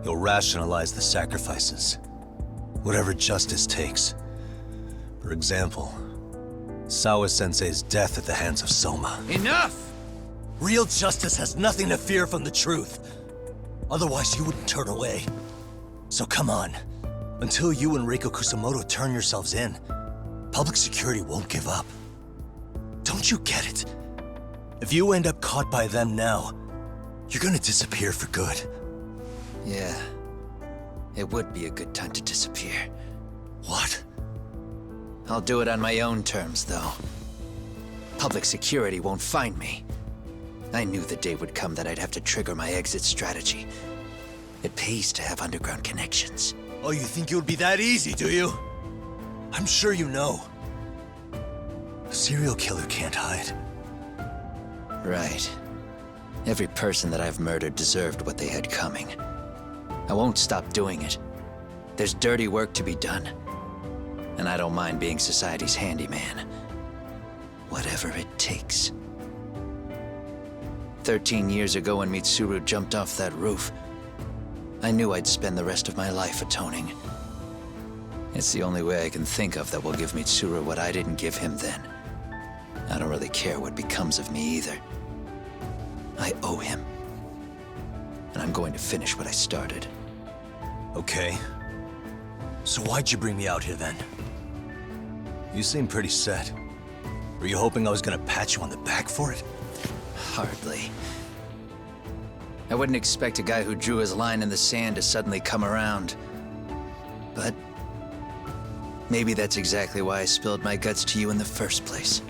You'll rationalize the sacrifices, whatever justice takes. For example, Sawa-sensei's death at the hands of Soma. Enough! Real justice has nothing to fear from the truth. Otherwise, you wouldn't turn away. So come on. Until you and Reiko Kusumoto turn yourselves in, public security won't give up. Don't Don't you get it? If you end up caught by them now, you're gonna disappear for good. Yeah. It would be a good time to disappear. What? I'll do it on my own terms, though. Public security won't find me. I knew the day would come that I'd have to trigger my exit strategy. It pays to have underground connections. Oh, you think it would be that easy, do you? I'm sure you know. A serial killer can't hide. Right. Every person that I've murdered deserved what they had coming. I won't stop doing it. There's dirty work to be done. And I don't mind being society's handyman. Whatever it takes. 13 years ago when Mitsuru jumped off that roof, I knew I'd spend the rest of my life atoning. It's the only way I can think of that will give Mitsuru what I didn't give him then. I don't really care what becomes of me either. I owe him. And I'm going to finish what I started. Okay. So why'd you bring me out here then? You seem pretty set. Were you hoping I was gonna pat you on the back for it? Hardly. I wouldn't expect a guy who drew his line in the sand to suddenly come around. But maybe that's exactly why I spilled my guts to you in the first place.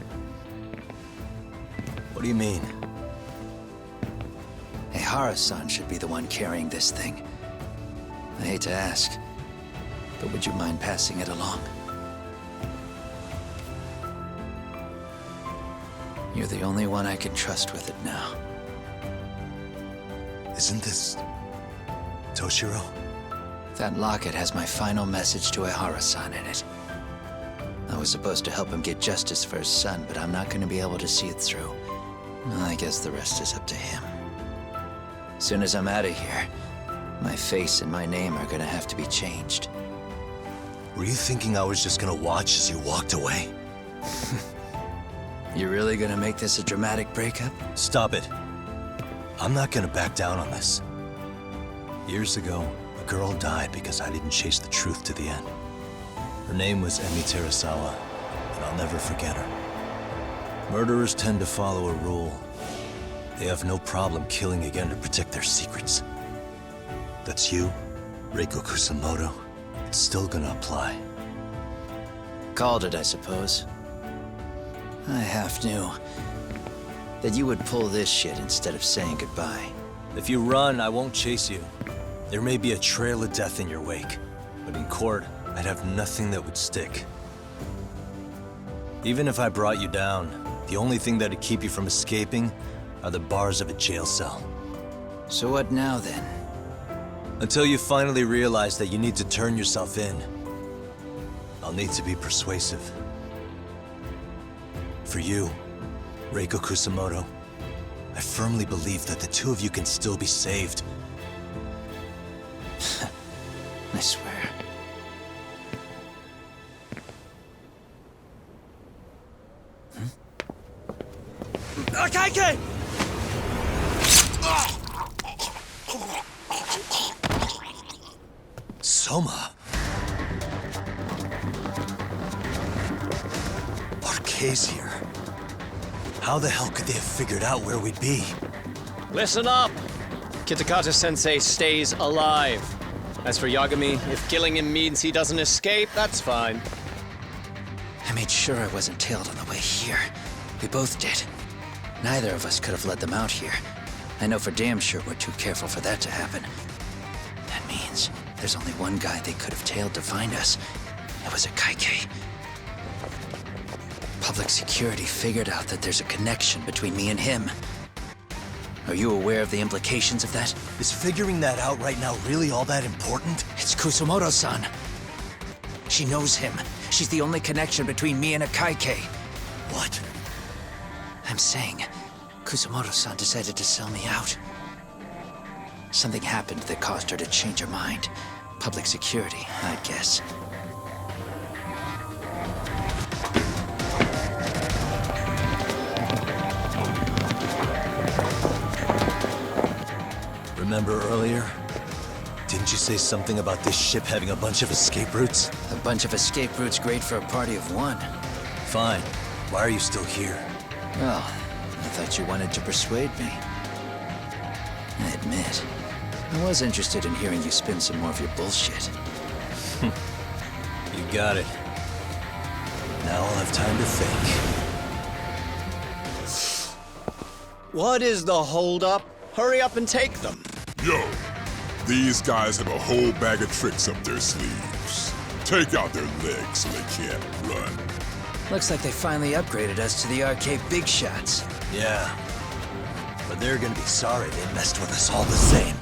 What do you mean? Aharasan should be the one carrying this thing. I hate to ask, but would you mind passing it along? You're the only one I can trust with it now. Isn't this Toshiro? That locket has my final message to Aharasan in it. I was supposed to help him get justice for his son, but I'm not going to be able to see it through. Well, I guess the rest is up to him. As soon as I'm out of here, my face and my name are gonna have to be changed. Were you thinking I was just gonna watch as you walked away? You really gonna make this a dramatic breakup? Stop it. I'm not gonna back down on this. Years ago, a girl died because I didn't chase the truth to the end. Her name was Emi Terasawa, and I'll never forget her. Murderers tend to follow a rule. They have no problem killing again to protect their secrets. That's you, Reiko Kusamoto. It's still gonna apply. Called it, I suppose. I half knew that you would pull this shit instead of saying goodbye. If you run, I won't chase you. There may be a trail of death in your wake, but in court, I'd have nothing that would stick. Even if I brought you down, the only thing that'd keep you from escaping are the bars of a jail cell. So what now, then? Until you finally realize that you need to turn yourself in, I'll need to be persuasive. For you, Reiko Kusamoto, I firmly believe that the two of you can still be saved. I swear. Akaike! Soma? RK's here. How the hell could they have figured out where we'd be? Listen up! Kitakata-sensei stays alive. As for Yagami, if killing him means he doesn't escape, that's fine. I made sure I wasn't tailed on the way here. We both did. Neither of us could have led them out here. I know for damn sure we're too careful for that to happen. That means there's only one guy they could have tailed to find us. It was a Kaike. Public security figured out that there's a connection between me and him. Are you aware of the implications of that? Is figuring that out right now really all that important? It's Kusumoto-san. She knows him. She's the only connection between me and a Kaike. What? I'm saying, Kusumoto-san decided to sell me out. Something happened that caused her to change her mind. Public security, I'd guess. Remember earlier? Didn't you say something about this ship having a bunch of escape routes? A bunch of escape routes great for a party of one. Fine. Why are you still here? Well, I thought you wanted to persuade me. I admit, I was interested in hearing you spin some more of your bullshit. You got it. Now I'll have time to think. What is the holdup? Hurry up and take them. Yo, these guys have a whole bag of tricks up their sleeves. Take out their legs so they can't run. Looks like they finally upgraded us to the arcade big shots. Yeah. But they're gonna be sorry they messed with us all the same.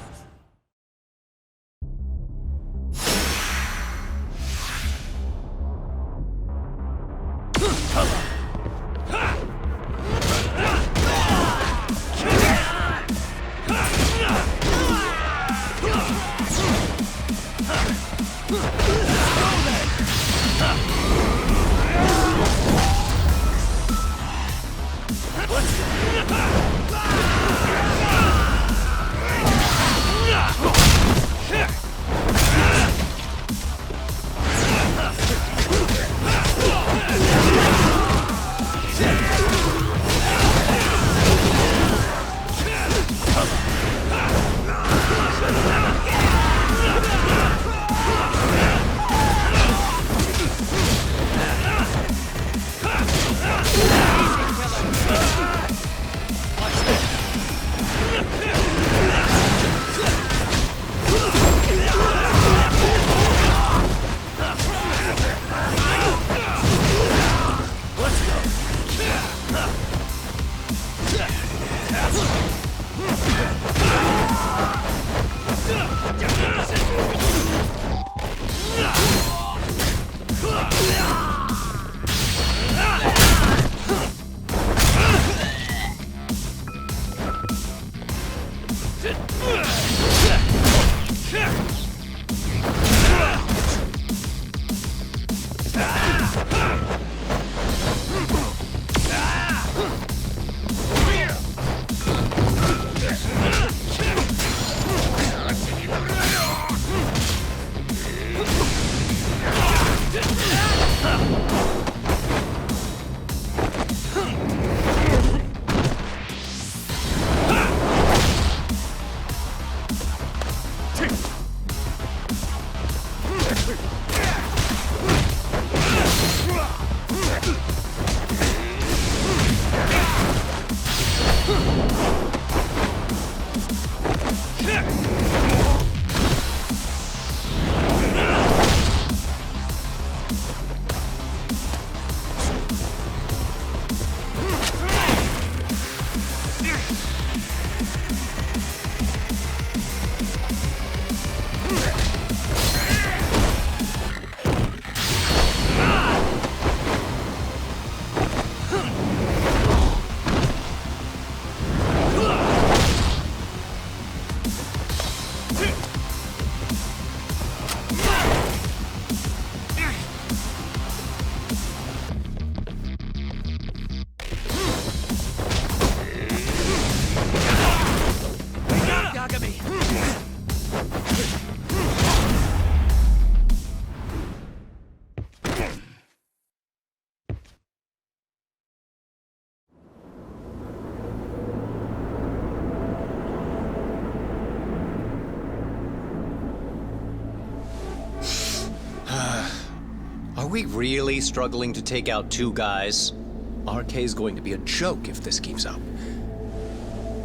Are we really struggling to take out two guys? RK's going to be a joke if this keeps up.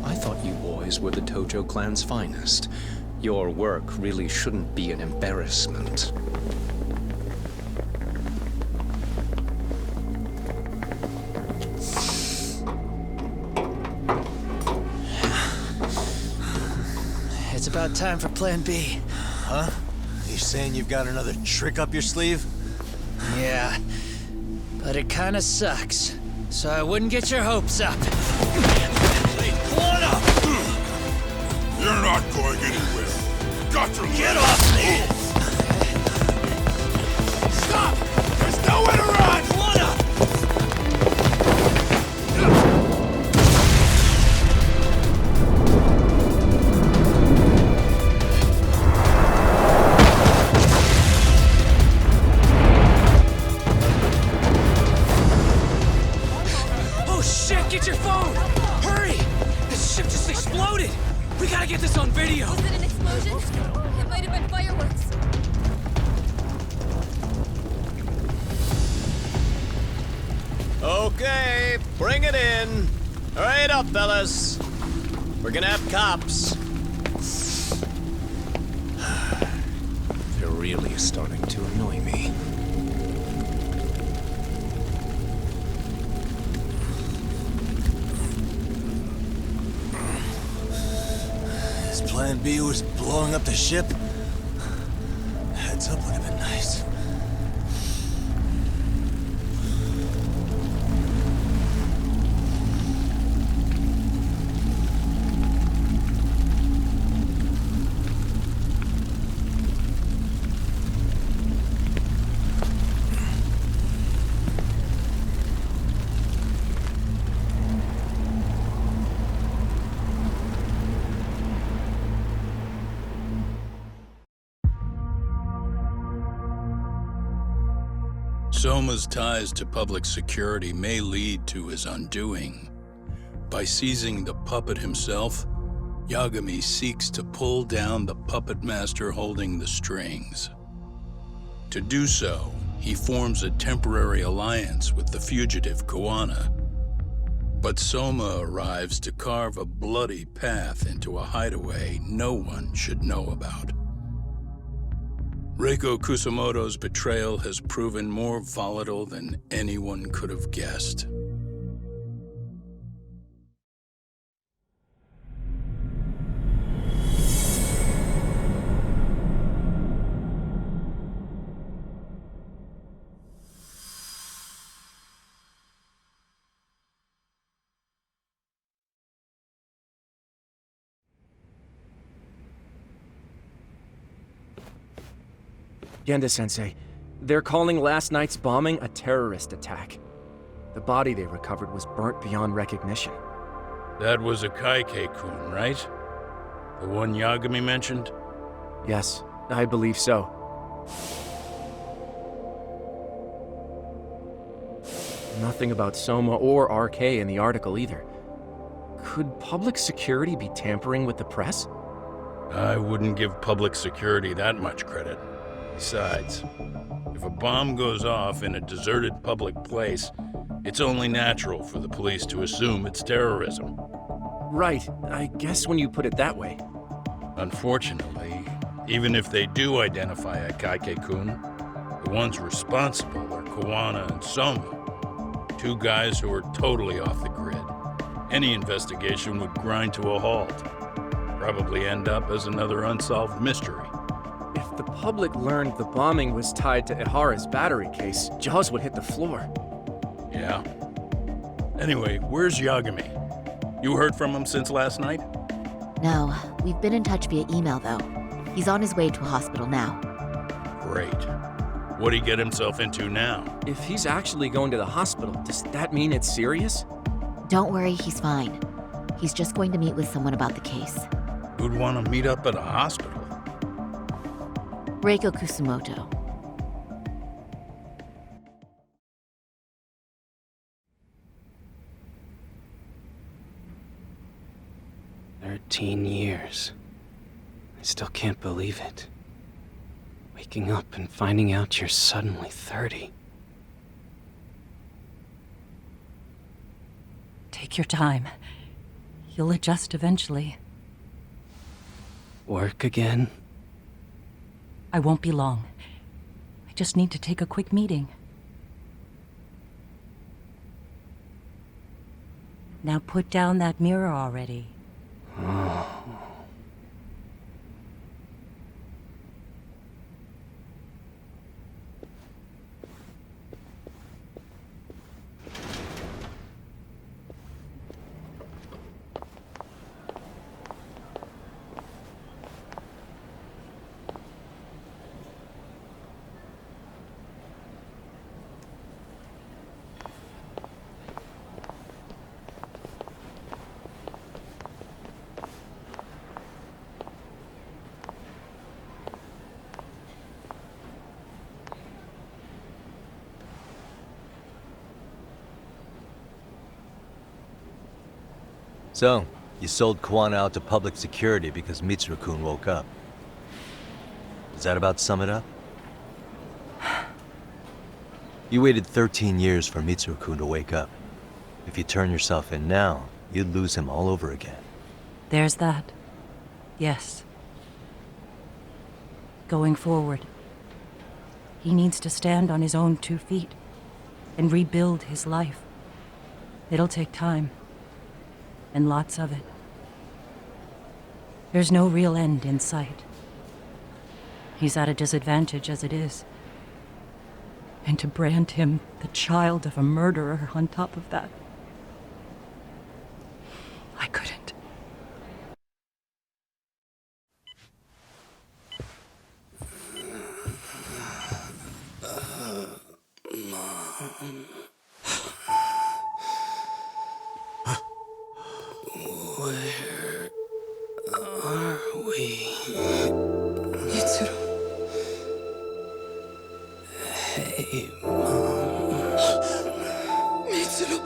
I thought you boys were the Tojo clan's finest. Your work really shouldn't be an embarrassment. It's about time for Plan B. Huh? You saying you've got another trick up your sleeve? Yeah, but it kinda sucks, so I wouldn't get your hopes up. You're not going anywhere. Got to get off me! Stop! There's nowhere to run! Oh shit, get Okay, bring it in. Hurry it up, fellas. We're gonna have cops. They're really starting to annoy me. His plan B was blowing up the ship. Heads up would have been nice. Soma's ties to public security may lead to his undoing. By seizing the puppet himself, Yagami seeks to pull down the puppet master holding the strings. To do so, he forms a temporary alliance with the fugitive Koana. But Soma arrives to carve a bloody path into a hideaway no one should know about. Reiko Kusumoto's betrayal has proven more volatile than anyone could have guessed. Genda-sensei, they're calling last night's bombing a terrorist attack. The body they recovered was burnt beyond recognition. That was a Kaike-kun, right? The one Yagami mentioned? Yes, I believe so. Nothing about Soma or RK in the article either. Could public security be tampering with the press? I wouldn't give public security that much credit. Besides, if a bomb goes off in a deserted public place, it's only natural for the police to assume it's terrorism. Right, I guess when you put it that way. Unfortunately, even if they do identify a Kaike-kun, the ones responsible are Koana and Soma, two guys who are totally off the grid. Any investigation would grind to a halt, probably end up as another unsolved mystery. If the public learned the bombing was tied to Ihara's battery case, jaws would hit the floor. Yeah. Anyway, where's Yagami? You heard from him since last night? No, we've been in touch via email though. He's on his way to a hospital now. Great. What'd he get himself into now? If he's actually going to the hospital, does that mean it's serious? Don't worry, he's fine. He's just going to meet with someone about the case. Who'd want to meet up at a hospital? Reiko Kusumoto. "13 years. I still can't believe it. Waking up and finding out you're suddenly 30. Take your time. You'll adjust eventually. Work again? I won't be long. I just need to take a quick meeting. Now put down that mirror already. So, you sold Koana out to public security because Mitsuru-kun woke up. Does that about sum it up? You waited 13 years for Mitsuru-kun to wake up. If you turn yourself in now, you'd lose him all over again. There's that. Yes. Going forward, he needs to stand on his own 2 feet and rebuild his life. It'll take time, and lots of it. There's no real end in sight. He's at a disadvantage as it is. And to brand him the child of a murderer on top of that, I couldn't. Mom. Where are we? Mitsuru. Hey, Mom. Mitsuru.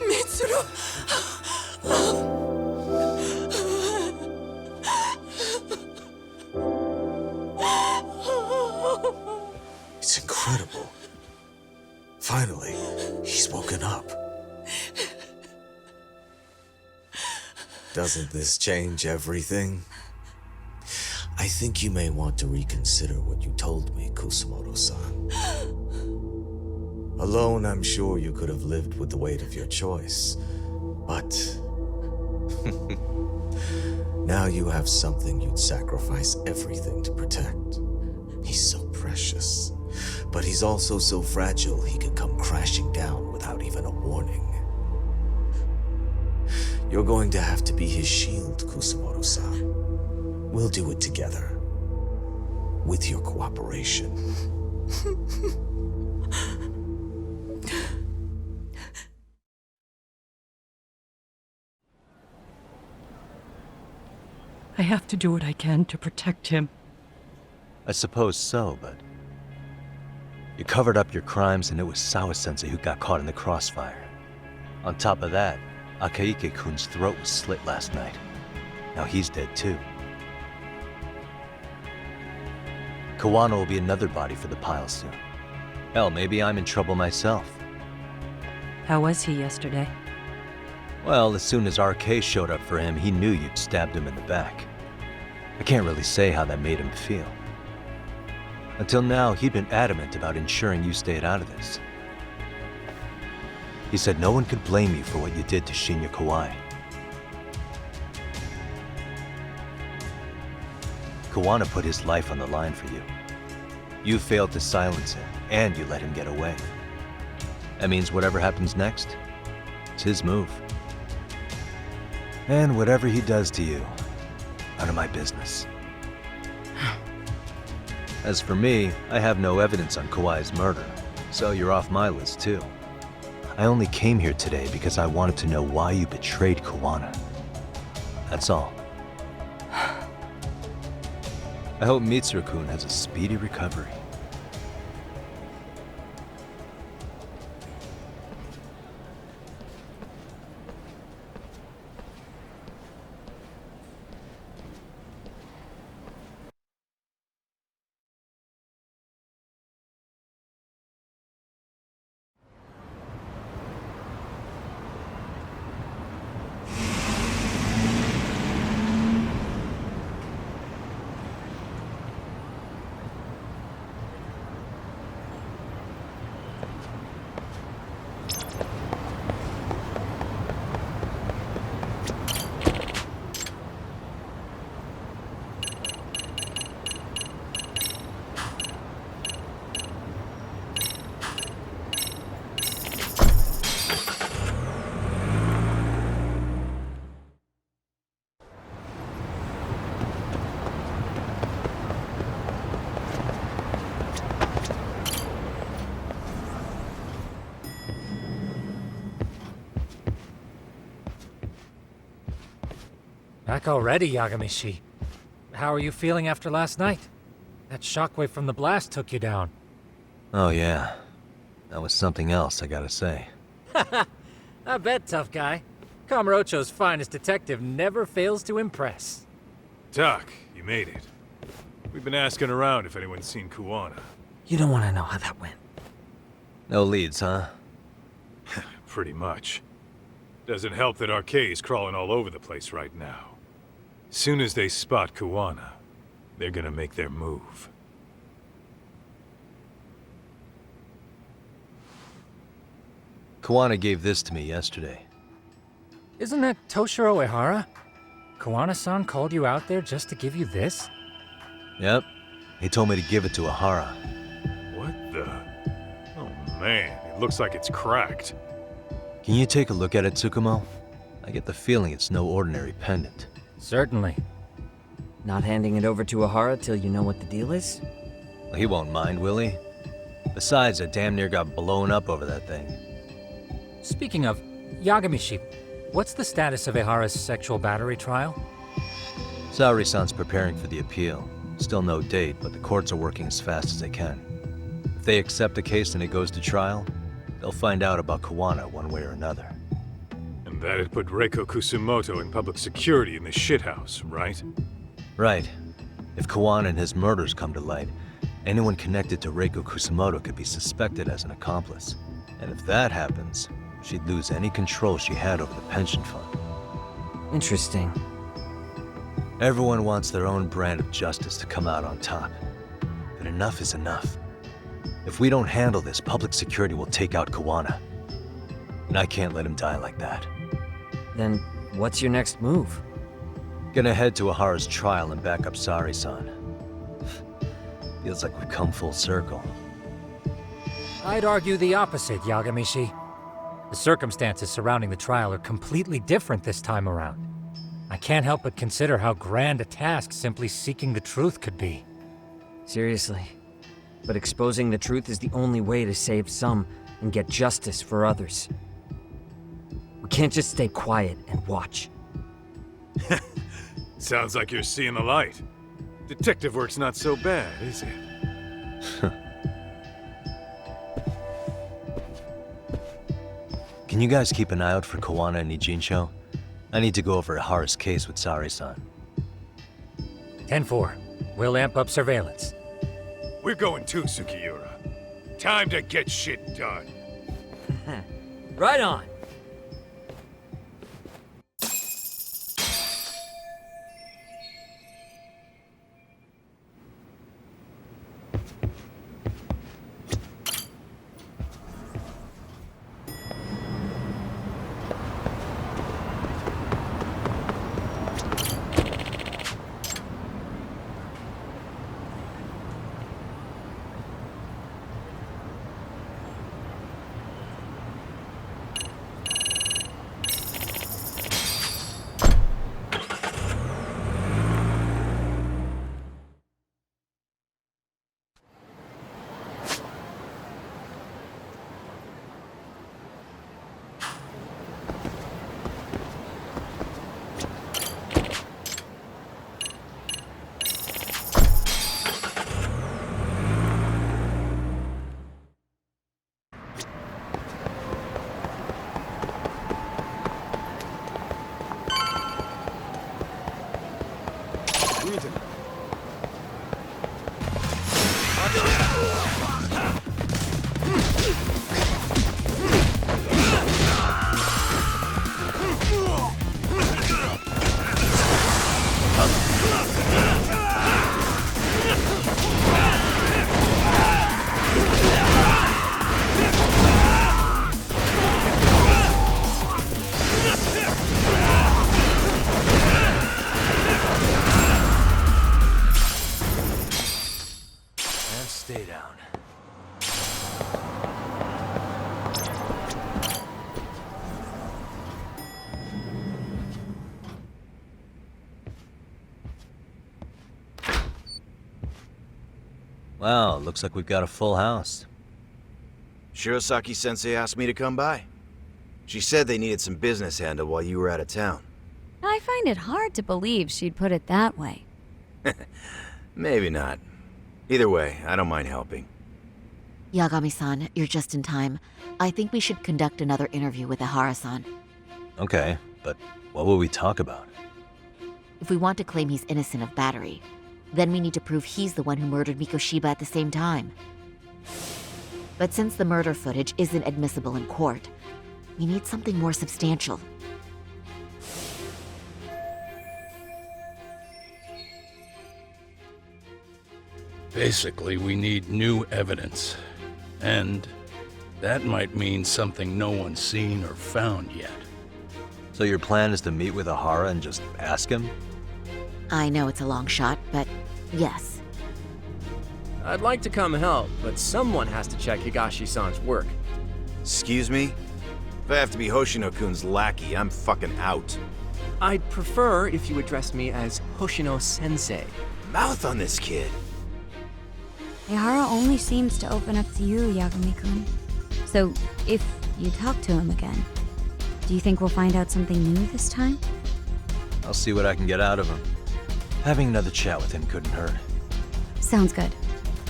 Mitsuru. It's incredible. Finally, he's woken up. Doesn't this change everything? I think you may want to reconsider what you told me, Kusumoto-san. Alone, I'm sure you could have lived with the weight of your choice, but now you have something you'd sacrifice everything to protect. He's so precious, but he's also so fragile he could come crashing down without even a warning. You're going to have to be his shield, Kusumoto-san. We'll do it together. With your cooperation. I have to do what I can to protect him. I suppose so, but... You covered up your crimes and it was Sawa-sensei who got caught in the crossfire. On top of that, Akaike-kun's throat was slit last night. Now he's dead too. Kawano will be another body for the pile soon. Hell, maybe I'm in trouble myself. How was he yesterday? Well, as soon as RK showed up for him, he knew you'd stabbed him in the back. I can't really say how that made him feel. Until now, he'd been adamant about ensuring you stayed out of this. He said no one could blame you for what you did to Shinya Kawai. Kawano put his life on the line for you. You failed to silence him, and you let him get away. That means whatever happens next, it's his move. And whatever he does to you, none of my business. As for me, I have no evidence on Kawai's murder, so you're off my list too. I only came here today because I wanted to know why you betrayed Kawano. That's all. I hope Mitsuru-kun has a speedy recovery. Back already, Yagami-shi. How are you feeling after last night? That shockwave from the blast took you down. Oh yeah. That was something else, I gotta say. I bet, tough guy. Kamurocho's finest detective never fails to impress. Doc, you made it. We've been asking around if anyone's seen Kuwana. You don't want to know how that went. No leads, huh? Pretty much. Doesn't help that Arcay's crawling all over the place right now. Soon as they spot Kuwana, they're gonna make their move. Kuwana gave this to me yesterday. Isn't that Toshiro Ihara? Kuwana-san called you out there just to give you this? Yep. He told me to give it to Ahara. What the? Oh man, it looks like it's cracked. Can you take a look at it, Tsukumo? I get the feeling it's no ordinary pendant. Certainly. Not handing it over to Ahara till you know what the deal is? Well, he won't mind, will he? Besides, I damn near got blown up over that thing. Speaking of, Yagamishi, what's the status of Ihara's sexual battery trial? Saori-san's preparing for the appeal. Still no date, but the courts are working as fast as they can. If they accept the case and it goes to trial, they'll find out about Kuwana one way or another. And that'd put Reiko Kusumoto in public security in the shithouse, right? Right. If Kuwana and his murders come to light, anyone connected to Reiko Kusumoto could be suspected as an accomplice. And if that happens, she'd lose any control she had over the pension fund. Interesting. Everyone wants their own brand of justice to come out on top. But enough is enough. If we don't handle this, public security will take out Kuwana. And I can't let him die like that. Then what's your next move? Gonna head to Ahara's trial and back up Saori-san. Feels like we've come full circle. I'd argue the opposite, Yagamishi. The circumstances surrounding the trial are completely different this time around. I can't help but consider how grand a task simply seeking the truth could be. Seriously. But exposing the truth is the only way to save some and get justice for others. We can't just stay quiet and watch. Sounds like you're seeing the light. Detective work's not so bad, is it? Can you guys keep an eye out for Kuwana and Ijincho? I need to go over Ihara's case with Saori-san. 10-4. We'll amp up surveillance. We're going too, Sukiura. Time to get shit done. Right on. Stay down. Wow, looks like we've got a full house. Shirosaki-sensei asked me to come by. She said they needed some business handled while you were out of town. I find it hard to believe she'd put it that way. Maybe not. Either way, I don't mind helping. Yagami-san, you're just in time. I think we should conduct another interview with Aharasan. Okay, but what will we talk about? If we want to claim he's innocent of battery, then we need to prove he's the one who murdered Mikoshiba at the same time. But since the murder footage isn't admissible in court, We need something more substantial. Basically, we need new evidence. And that might mean something no one's seen or found yet. So your plan is to meet with Ahara and just ask him? I know it's a long shot, but yes. I'd like to come help, but someone has to check Higashi-san's work. Excuse me? If I have to be Hoshino-kun's lackey, I'm fucking out. I'd prefer if you address me as Hoshino-sensei. Mouth on this kid. Ihara only seems to open up to you, Yagami-kun. So, if you talk to him again, do you think we'll find out something new this time? I'll see what I can get out of him. Having another chat with him couldn't hurt. Sounds good.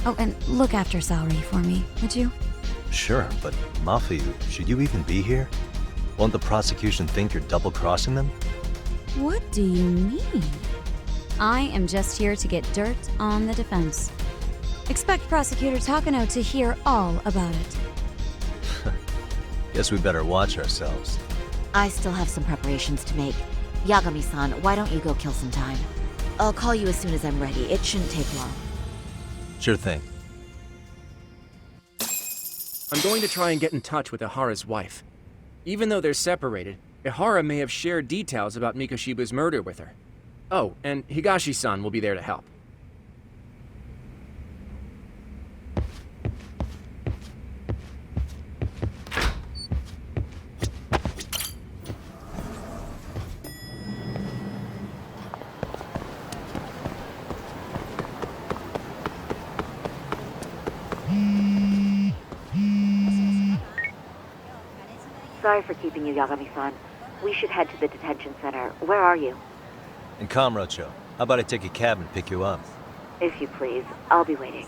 Oh, and look after Saori for me, would you? Sure, but Mafu, should you even be here? Won't the prosecution think you're double-crossing them? What do you mean? I am just here to get dirt on the defense. Expect Prosecutor Takano to hear all about it. Guess we better watch ourselves. I still have some preparations to make. Yagami-san, why don't you go kill some time? I'll call you as soon as I'm ready. It shouldn't take long. Sure thing. I'm going to try and get in touch with Ihara's wife. Even though they're separated, Ihara may have shared details about Mikoshiba's murder with her. Oh, and Higashi-san will be there to help. Sorry for keeping you, Yagami-san. We should head to the detention center. Where are you? In Kamurocho. How about I take a cab and pick you up? If you please. I'll be waiting.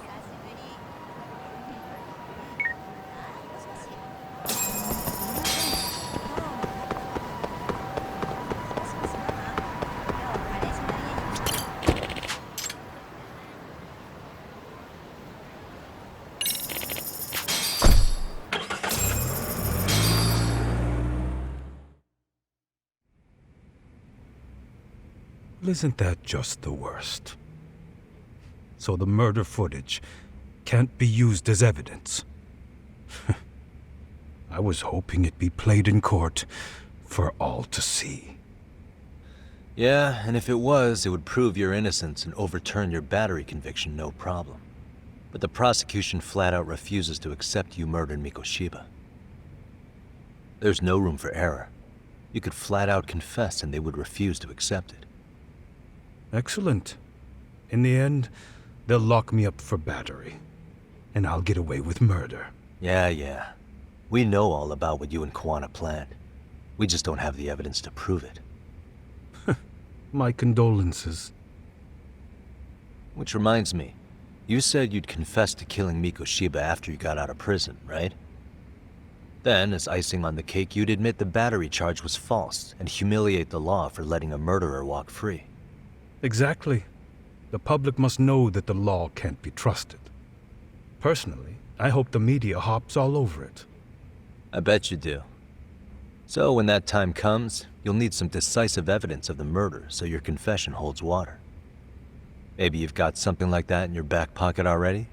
Isn't that just the worst? So the murder footage can't be used as evidence. I was hoping it'd be played in court for all to see. Yeah, and if it was, it would prove your innocence and overturn your battery conviction, no problem. But the prosecution flat out refuses to accept you murdered Mikoshiba. There's no room for error. You could flat out confess and they would refuse to accept it. Excellent. In the end, they'll lock me up for battery, and I'll get away with murder. Yeah. We know all about what you and Kwana planned. We just don't have the evidence to prove it. My condolences. Which reminds me, you said you'd confess to killing Mikoshiba after you got out of prison, right? Then, as icing on the cake, you'd admit the battery charge was false and humiliate the law for letting a murderer walk free. Exactly. The public must know that the law can't be trusted. Personally, I hope the media hops all over it. I bet you do. So when that time comes, you'll need some decisive evidence of the murder so your confession holds water. Maybe you've got something like that in your back pocket already?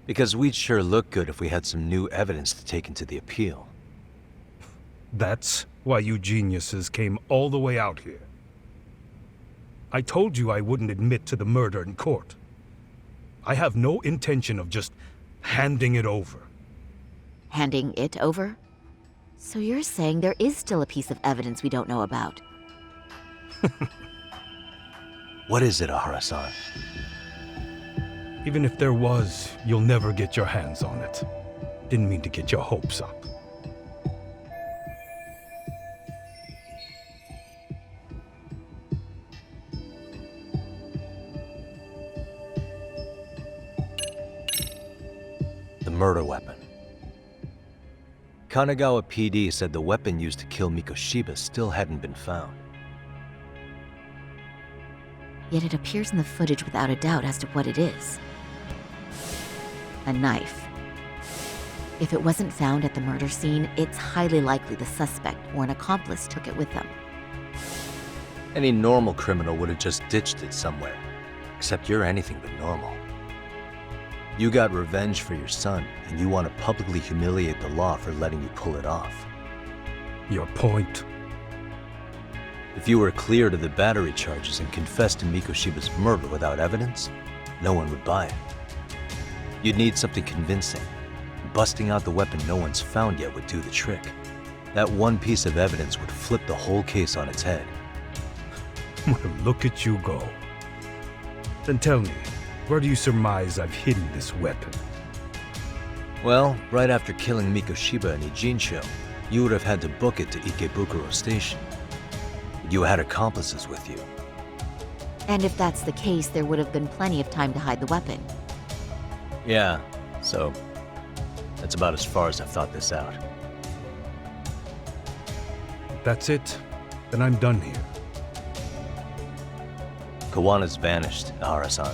Because we'd sure look good if we had some new evidence to take into the appeal. That's why you geniuses came all the way out here. I told you I wouldn't admit to the murder in court. I have no intention of just handing it over. Handing it over? So you're saying there is still a piece of evidence we don't know about? What is it, Aharasan? Even if there was, you'll never get your hands on it. Didn't mean to get your hopes up. The murder weapon. Kanagawa PD said the weapon used to kill Mikoshiba still hadn't been found. yet it appears in the footage without a doubt as to what it is. A knife. If it wasn't found at the murder scene, it's highly likely the suspect or an accomplice took it with them. Any normal criminal would have just ditched it somewhere. Except you're anything but normal. You got revenge for your son, and you want to publicly humiliate the law for letting you pull it off. Your point? If you were cleared of the battery charges and confessed to Mikoshiba's murder without evidence, no one would buy it. You'd need something convincing. Busting out the weapon no one's found yet would do the trick. That one piece of evidence would flip the whole case on its head. Well, look at you go. Then tell me, where do you surmise I've hidden this weapon? Well, right after killing Mikoshiba and Ijincho, you would have had to book it to Ikebukuro Station. You had accomplices with you. And if that's the case, there would have been plenty of time to hide the weapon. Yeah, so that's about as far as I've thought this out. That's it? Then I'm done here. Kawana's vanished, Aharasan.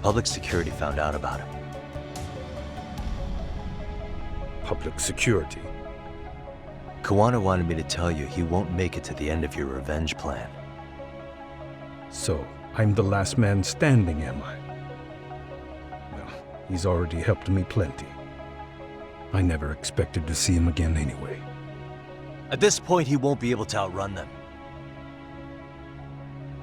Public security found out about him. Public security? Kawana wanted me to tell you he won't make it to the end of your revenge plan. So, I'm the last man standing, am I? Well, he's already helped me plenty. I never expected to see him again anyway. At this point, he won't be able to outrun them.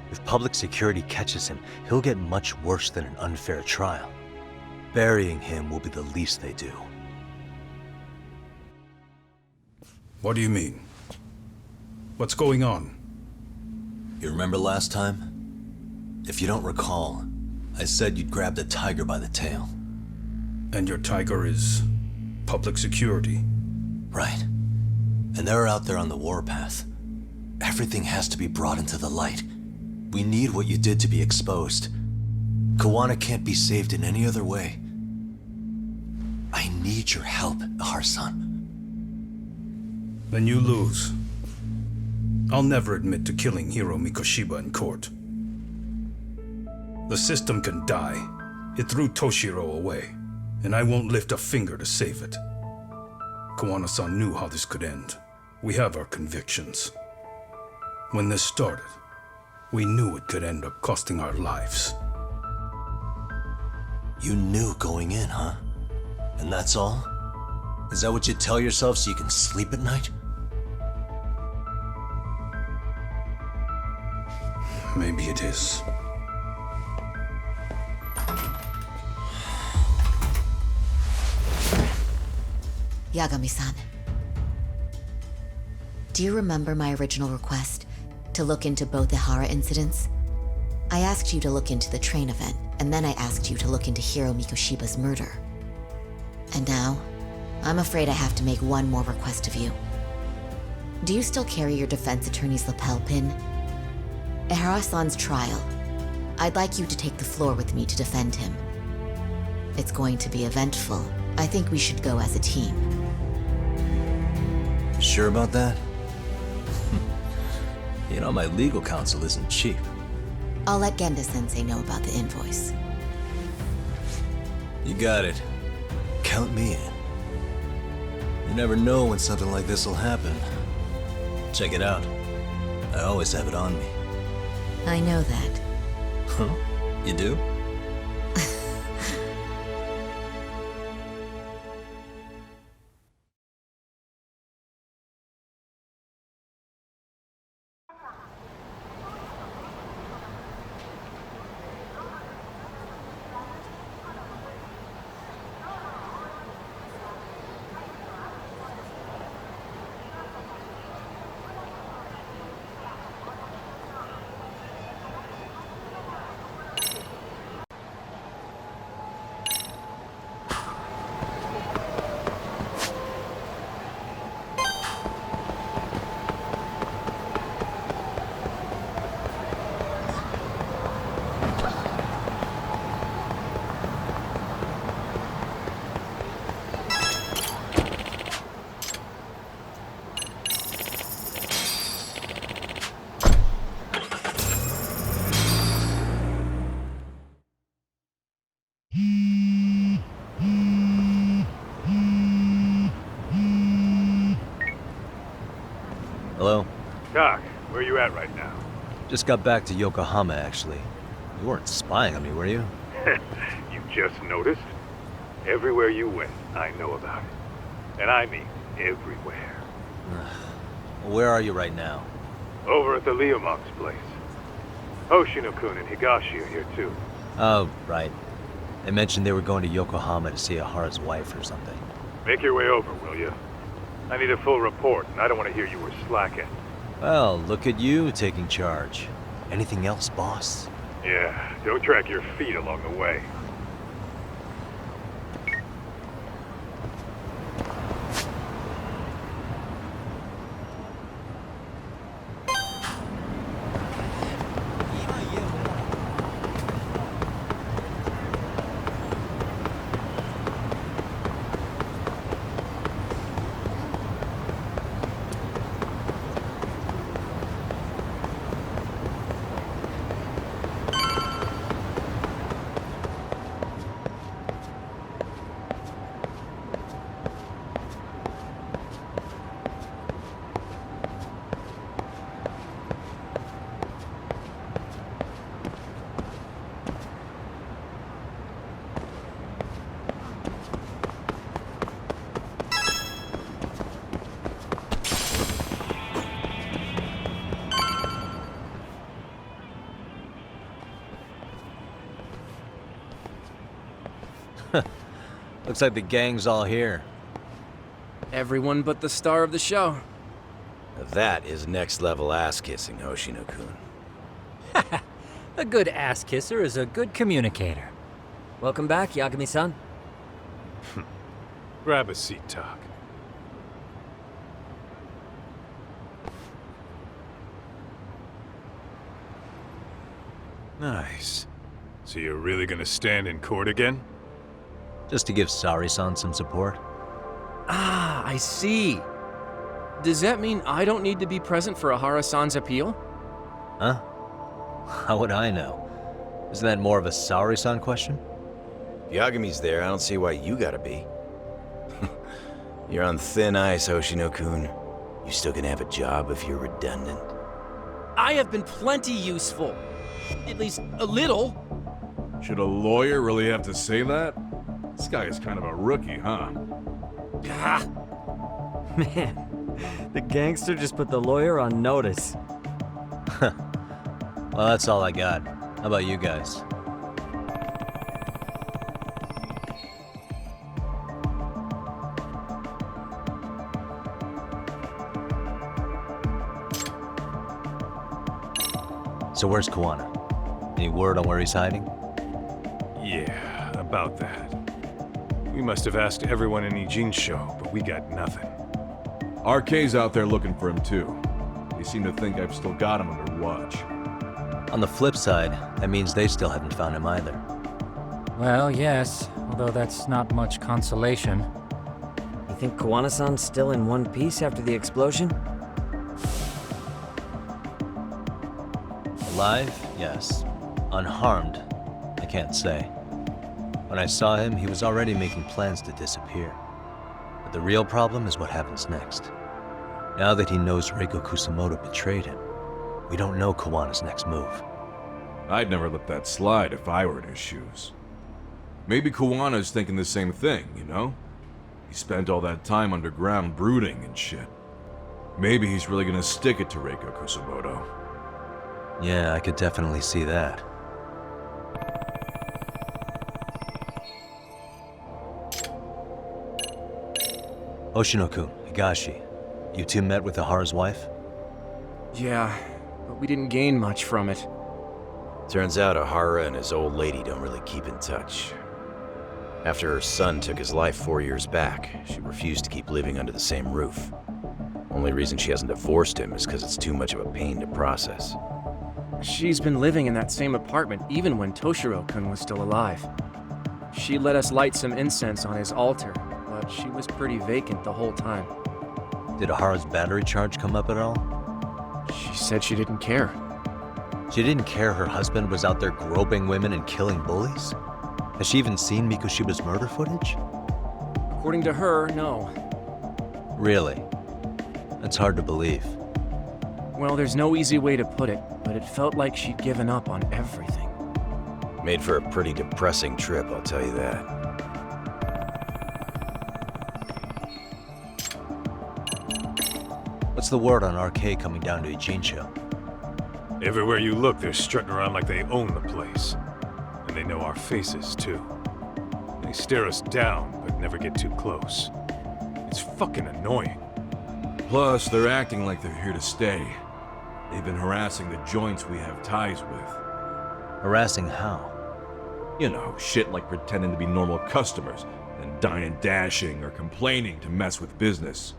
If public security catches him, he'll get much worse than an unfair trial. Burying him will be the least they do. What do you mean? What's going on? You remember last time? If you don't recall, I said you'd grabbed a tiger by the tail. And your tiger is public security? Right. And they're out there on the warpath. Everything has to be brought into the light. We need what you did to be exposed. Kawana can't be saved in any other way. I need your help, Aharasan. Then you lose. I'll never admit to killing Hiro Mikoshiba in court. The system can die. It threw Toshiro away, and I won't lift a finger to save it. Kawana-san knew how this could end. We have our convictions. When this started, we knew it could end up costing our lives. You knew going in, huh? And that's all? Is that what you tell yourself so you can sleep at night? Maybe it is. Yagami-san. Do you remember my original request? To look into both Ihara incidents? I asked you to look into the train event, and then I asked you to look into Hiro Mikoshiba's murder. And now, I'm afraid I have to make one more request of you. Do you still carry your defense attorney's lapel pin? Ihara-san's trial. I'd like you to take the floor with me to defend him. It's going to be eventful. I think we should go as a team. Sure about that? You know, my legal counsel isn't cheap. I'll let Genda-sensei know about the invoice. You got it. Count me in. You never know when something like this will happen. Check it out. I always have it on me. I know that. Huh? You do? Hello? Doc, where you at right now? Just got back to Yokohama, actually. You weren't spying on me, were you? You just noticed? Everywhere you went, I know about it. And I mean everywhere. Where are you right now? Over at the Leomong's place. Hoshino-kun and Higashi are here too. Oh, right. They mentioned they were going to Yokohama to see Ahara's wife or something. Make your way over, will you? I need a full report, and I don't want to hear you were slacking. Well, look at you taking charge. Anything else, boss? Yeah, don't drag your feet along the way. Looks like the gang's all here. Everyone but the star of the show. That is next level ass kissing, Hoshino-kun. A good ass kisser is a good communicator. Welcome back, Yagami-san. Grab a seat, Doc. Nice. So you're really gonna stand in court again? Just to give Sari-san some support. Ah, I see. Does that mean I don't need to be present for Ahara-san's appeal? Huh? How would I know? Isn't that more of a Sari-san question? If Yagami's there, I don't see why you gotta be. You're on thin ice, Hoshino-kun. You still gonna have a job if you're redundant? I have been plenty useful. At least a little. Should a lawyer really have to say that? This guy is kind of a rookie, huh? Man, the gangster just put the lawyer on notice. Well, that's all I got. How about you guys? So where's Kawana? Any word on where he's hiding? Yeah, about that. We must have asked everyone in Ijincho, but we got nothing. RK's out there looking for him too. They seem to think I've still got him under watch. On the flip side, that means they still haven't found him either. Well, yes, although that's not much consolation. You think Kawana-san's still in one piece after the explosion? Alive? Yes. Unharmed? I can't say. When I saw him, he was already making plans to disappear. But the real problem is what happens next. Now that he knows Reiko Kusamoto betrayed him, we don't know Kawana's next move. I'd never let that slide if I were in his shoes. Maybe Kawana's thinking the same thing, you know? He spent all that time underground brooding and shit. Maybe he's really gonna stick it to Reiko Kusamoto. Yeah, I could definitely see that. Hoshino-kun, Higashi, you two met with Ahara's wife? Yeah, but we didn't gain much from it. Turns out Ahara and his old lady don't really keep in touch. After her son took his life 4 years back, she refused to keep living under the same roof. Only reason she hasn't divorced him is because it's too much of a pain to process. She's been living in that same apartment even when Toshiro-kun was still alive. She let us light some incense on his altar, but she was pretty vacant the whole time. Did Ahara's battery charge come up at all? She said she didn't care. She didn't care her husband was out there groping women and killing bullies? Has she even seen Mikoshiba's murder footage? According to her, no. Really? That's hard to believe. Well, there's no easy way to put it, but it felt like she'd given up on everything. Made for a pretty depressing trip, I'll tell you that. What's the word on RK coming down to Ijincho? Everywhere you look, they're strutting around like they own the place. And they know our faces, too. They stare us down, but never get too close. It's fucking annoying. Plus, they're acting like they're here to stay. They've been harassing the joints we have ties with. Harassing how? You know, shit like pretending to be normal customers, and dying dashing or complaining to mess with business.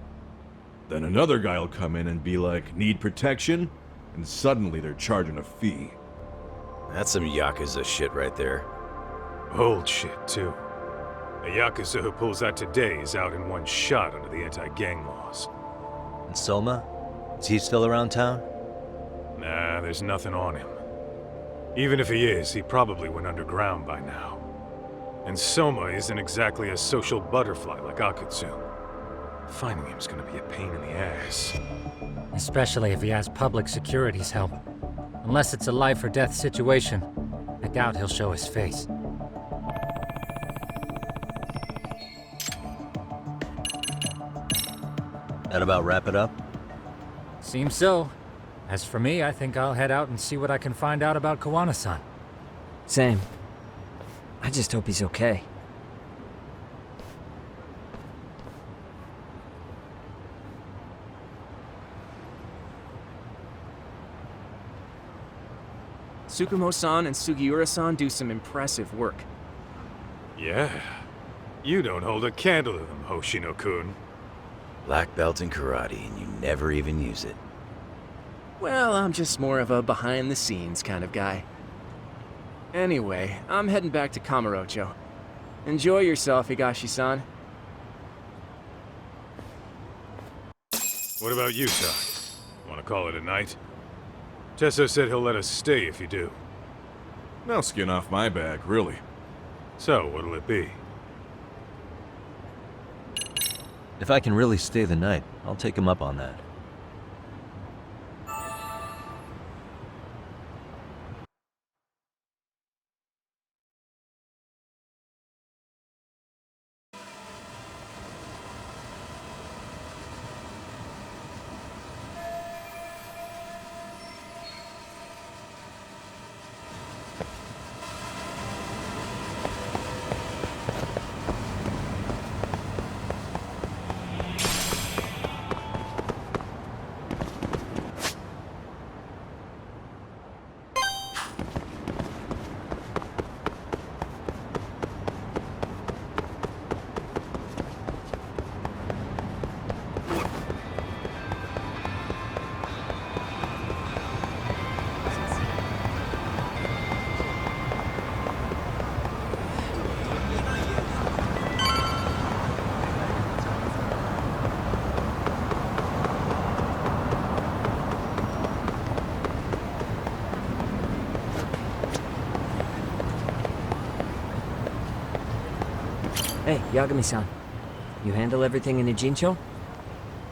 Then another guy will come in and be like, need protection? And suddenly they're charging a fee. That's some Yakuza shit right there. Old shit, too. A Yakuza who pulls that today is out in one shot under the anti-gang laws. And Soma? Is he still around town? Nah, there's nothing on him. Even if he is, he probably went underground by now. And Soma isn't exactly a social butterfly like Akutsu. Finding him's gonna be a pain in the ass. Especially if he has public security's help. Unless it's a life or death situation, I doubt he'll show his face. That about wrap it up? Seems so. As for me, I think I'll head out and see what I can find out about Kosuke-san. Same. I just hope he's okay. Tsukumo-san and Sugiura-san do some impressive work. Yeah. You don't hold a candle to them, Hoshino-kun. Black belt in karate, and you never even use it. Well, I'm just more of a behind-the-scenes kind of guy. Anyway, I'm heading back to Kamurocho. Enjoy yourself, Higashi-san. What about you, Ty? Want to call it a night? Tesso said he'll let us stay if you do. No skin off my back, really. So, what'll it be? If I can really stay the night, I'll take him up on that. Hey, Yagami-san. You handle everything in Ijincho?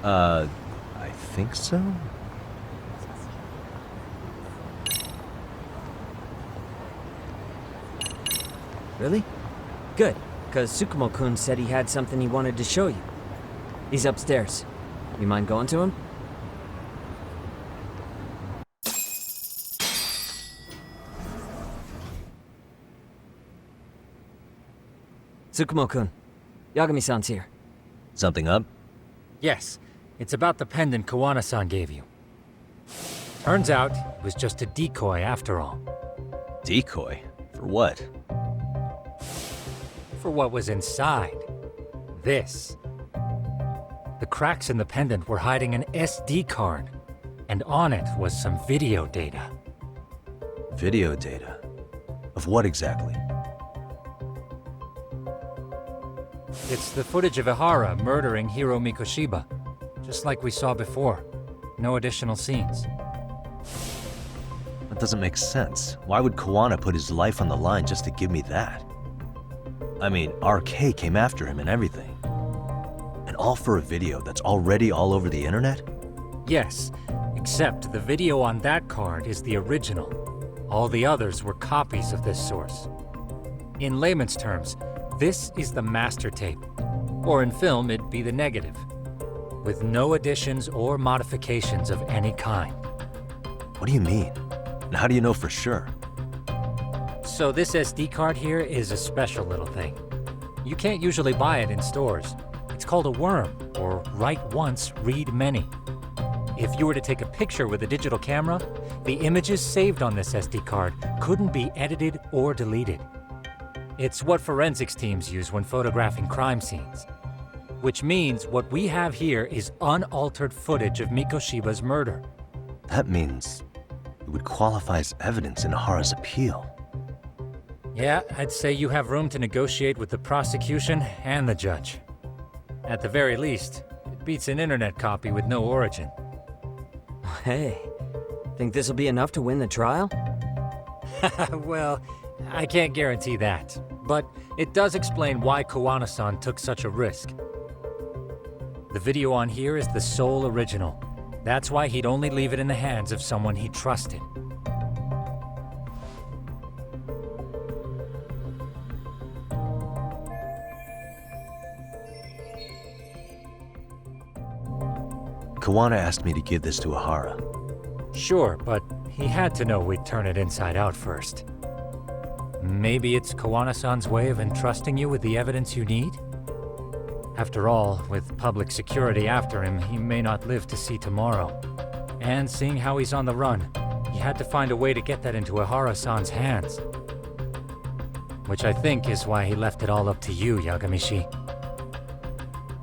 I think so? Really? Good, because Tsukumo-kun said he had something he wanted to show you. He's upstairs. You mind going to him? Tsukumo-kun, Yagami-san's here. Something up? Yes, it's about the pendant Kosuke-san gave you. Turns out, it was just a decoy after all. Decoy? For what? For what was inside. This. The cracks in the pendant were hiding an SD card, and on it was some video data. Video data? Of what exactly? It's the footage of Ihara murdering Hiro Mikoshiba, just like we saw before. No additional scenes. That doesn't make sense. Why would Kosuke put his life on the line just to give me that? I mean, RK came after him and everything. And all for a video that's already all over the internet? Yes, it Except the video on that card is the original. All the others were copies of this source. In layman's terms, this is the master tape. Or in film, it'd be the negative. With no additions or modifications of any kind. What do you mean? And how do you know for sure? So this SD card here is a special little thing. You can't usually buy it in stores. It's called a worm, or write once, read many. If you were to take a picture with a digital camera, the images saved on this SD card couldn't be edited or deleted. It's what forensics teams use when photographing crime scenes. Which means what we have here is unaltered footage of Mikoshiba's murder. That means it would qualify as evidence in Ahara's appeal. Yeah, I'd say you have room to negotiate with the prosecution and the judge. At the very least, it beats an internet copy with no origin. Hey, think this'll be enough to win the trial? Well, I can't guarantee that, but it does explain why Kowana-san took such a risk. The video on here is the sole original. That's why he'd only leave it in the hands of someone he trusted. Kowana asked me to give this to Ihara. Sure, but he had to know we'd turn it inside out first. Maybe it's Kowana-san's way of entrusting you with the evidence you need? After all, with public security after him, he may not live to see tomorrow. And seeing how he's on the run, he had to find a way to get that into Aharasan's hands. Which I think is why he left it all up to you, Yagamishi.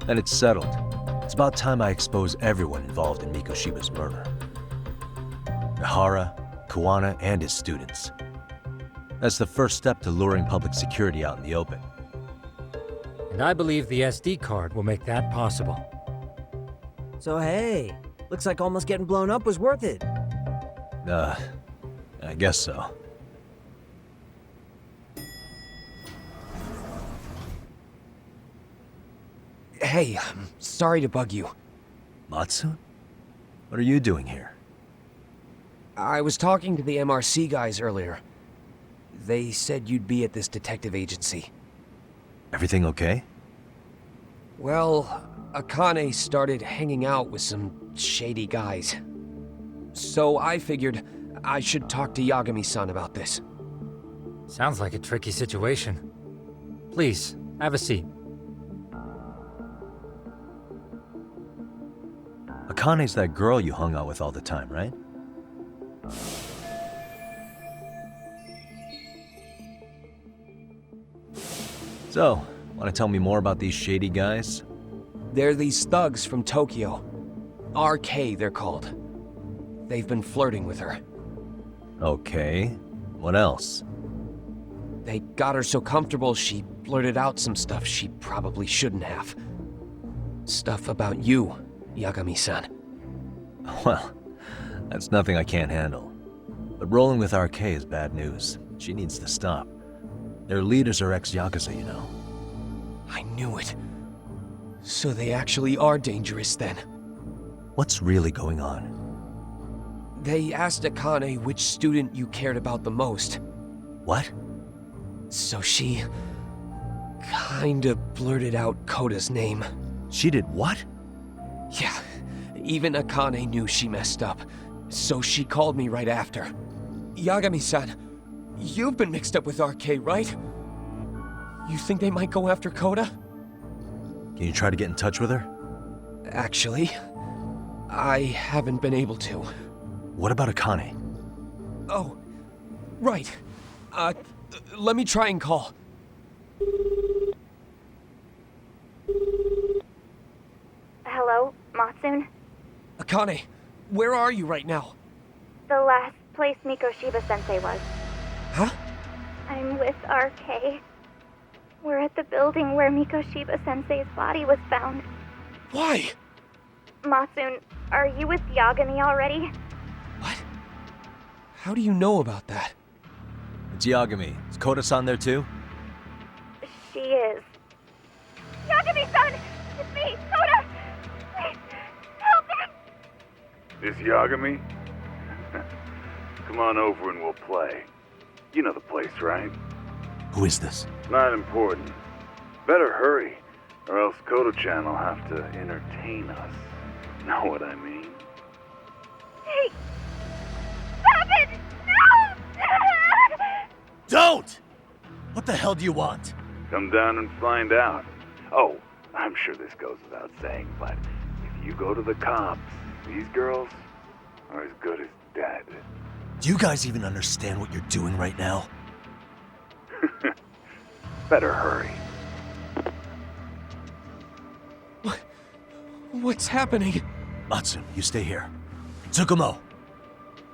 Then it's settled. It's about time I expose everyone involved in Mikoshiba's murder. Ihara, Kowana, and his students. That's the first step to luring public security out in the open. And I believe the SD card will make that possible. So hey, looks like almost getting blown up was worth it. I guess so. Hey, I'm sorry to bug you. Matsu? What are you doing here? I was talking to the MRC guys earlier. They said you'd be at this detective agency. Everything okay? Well, Akane started hanging out with some shady guys. So I figured I should talk to Yagami-san about this. Sounds like a tricky situation. Please, have a seat. Akane's that girl you hung out with all the time, right? So, want to tell me more about these shady guys? They're these thugs from Tokyo. RK, they're called. They've been flirting with her. Okay. What else? They got her so comfortable she blurted out some stuff she probably shouldn't have. Stuff about you, Yagami-san. Well, that's nothing I can't handle. But rolling with RK is bad news. She needs to stop. Their leaders are ex-Yakuza, you know. I knew it. So they actually are dangerous then. What's really going on? They asked Akane which student you cared about the most. What? So she kinda blurted out Koda's name. She did what? Yeah, even Akane knew she messed up, so she called me right after. Yagami-san, you've been mixed up with RK, right? You think they might go after Koda? Can you try to get in touch with her? Actually, I haven't been able to. What about Akane? Oh, right. Let me try and call. Hello, Matsune? Akane, where are you right now? The last place Mikoshiba-sensei was. Huh? I'm with RK. We're at the building where Mikoshiba-sensei's body was found. Why? Matsune, are you with Yagami already? How do you know about that? It's Yagami. Is Koda-san there too? She is. Yagami-san! It's me, Koda! Please, help me! This Yagami? Come on over and we'll play. You know the place, right? Who is this? Not important. Better hurry, or else Kodo-chan will have to entertain us. Know what I mean? Hey! Stop it! No! Don't! What the hell do you want? Come down and find out. Oh, I'm sure this goes without saying, but if you go to the cops, these girls are as good as dead. Do you guys even understand what you're doing right now? Better hurry. What's happening? Atsu, you stay here. Tsukumo!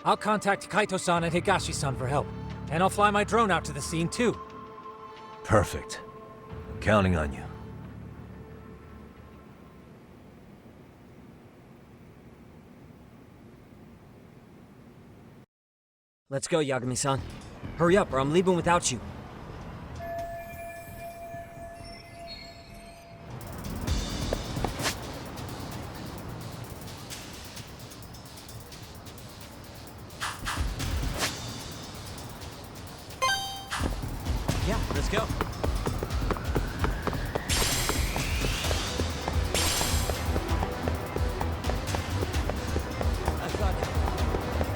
I'll contact Kaito-san and Higashi-san for help. And I'll fly my drone out to the scene, too. Perfect. I'm counting on you. Let's go, Yagami-san. Hurry up, or I'm leaving without you. Yeah, let's go. I thought...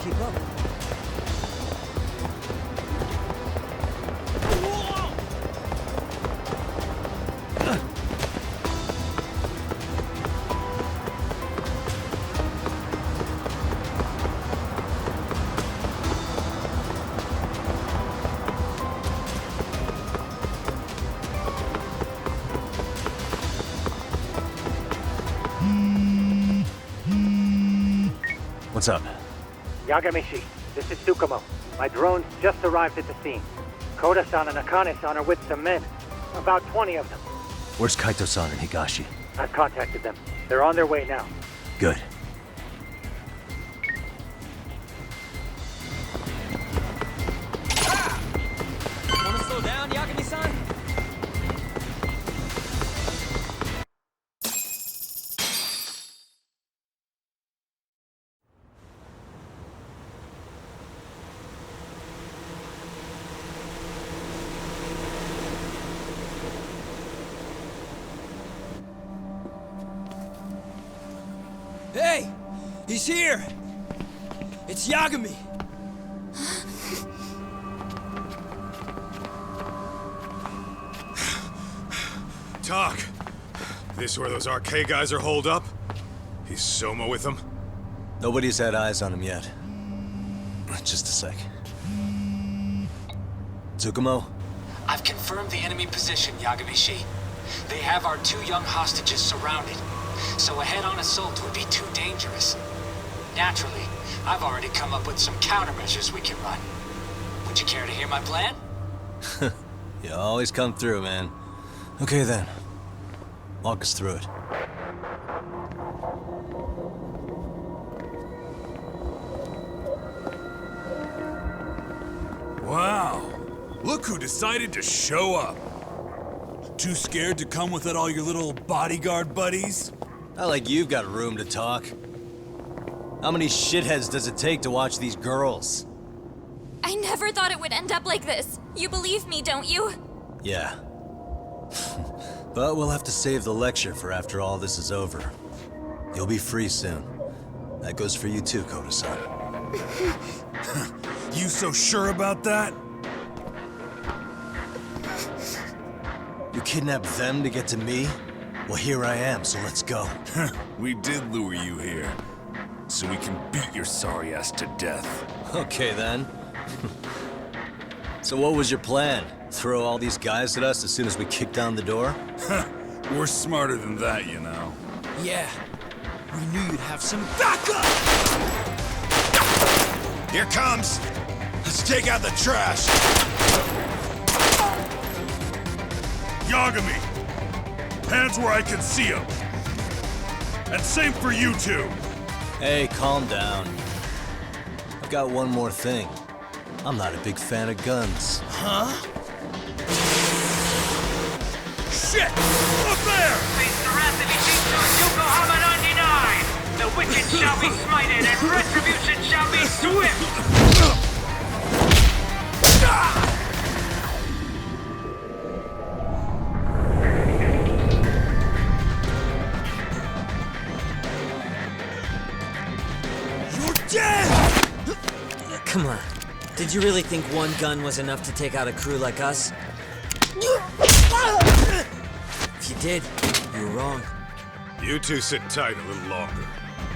keep up. What's up? Yagami-shi, this is Tsukumo. My drones just arrived at the scene. Koda-san and Akane-san are with some men. About 20 of them. Where's Kaito-san and Higashi? I've contacted them. They're on their way now. Good. Wanna slow down, Yagami-san? Hey! He's here! It's Yagami! Talk. This where those RK guys are holed up? He's Soma with them? Nobody's had eyes on him yet. Just a sec. Tsukumo? I've confirmed the enemy position, Yagami-shi. They have our 2 young hostages surrounded, so a head-on assault would be too dangerous. Naturally, I've already come up with some countermeasures we can run. Would you care to hear my plan? You always come through, man. Okay then. Walk us through it. Wow. Look who decided to show up. Too scared to come without all your little bodyguard buddies? Not like you've got room to talk. How many shitheads does it take to watch these girls? I never thought it would end up like this. You believe me, don't you? Yeah. But we'll have to save the lecture for after all this is over. You'll be free soon. That goes for you too, Koda-san. You so sure about that? You kidnapped them to get to me? Well, here I am, so let's go. We did lure you here, so we can beat your sorry ass to death. Okay, then. So what was your plan? Throw all these guys at us as soon as we kick down the door? We're smarter than that, you know. Yeah. We knew you'd have some backup! Here comes! Let's take out the trash! Yagami! Hands where I can see them! And same for you two! Hey, calm down. I've got one more thing. I'm not a big fan of guns. Huh? Shit! Up there! Face the wrath of Ijincho Yokohama 99! The wicked shall be smited and Retribution shall be swift! Come on. Did you really think one gun was enough to take out a crew like us? If you did, you were wrong. You two sit tight a little longer.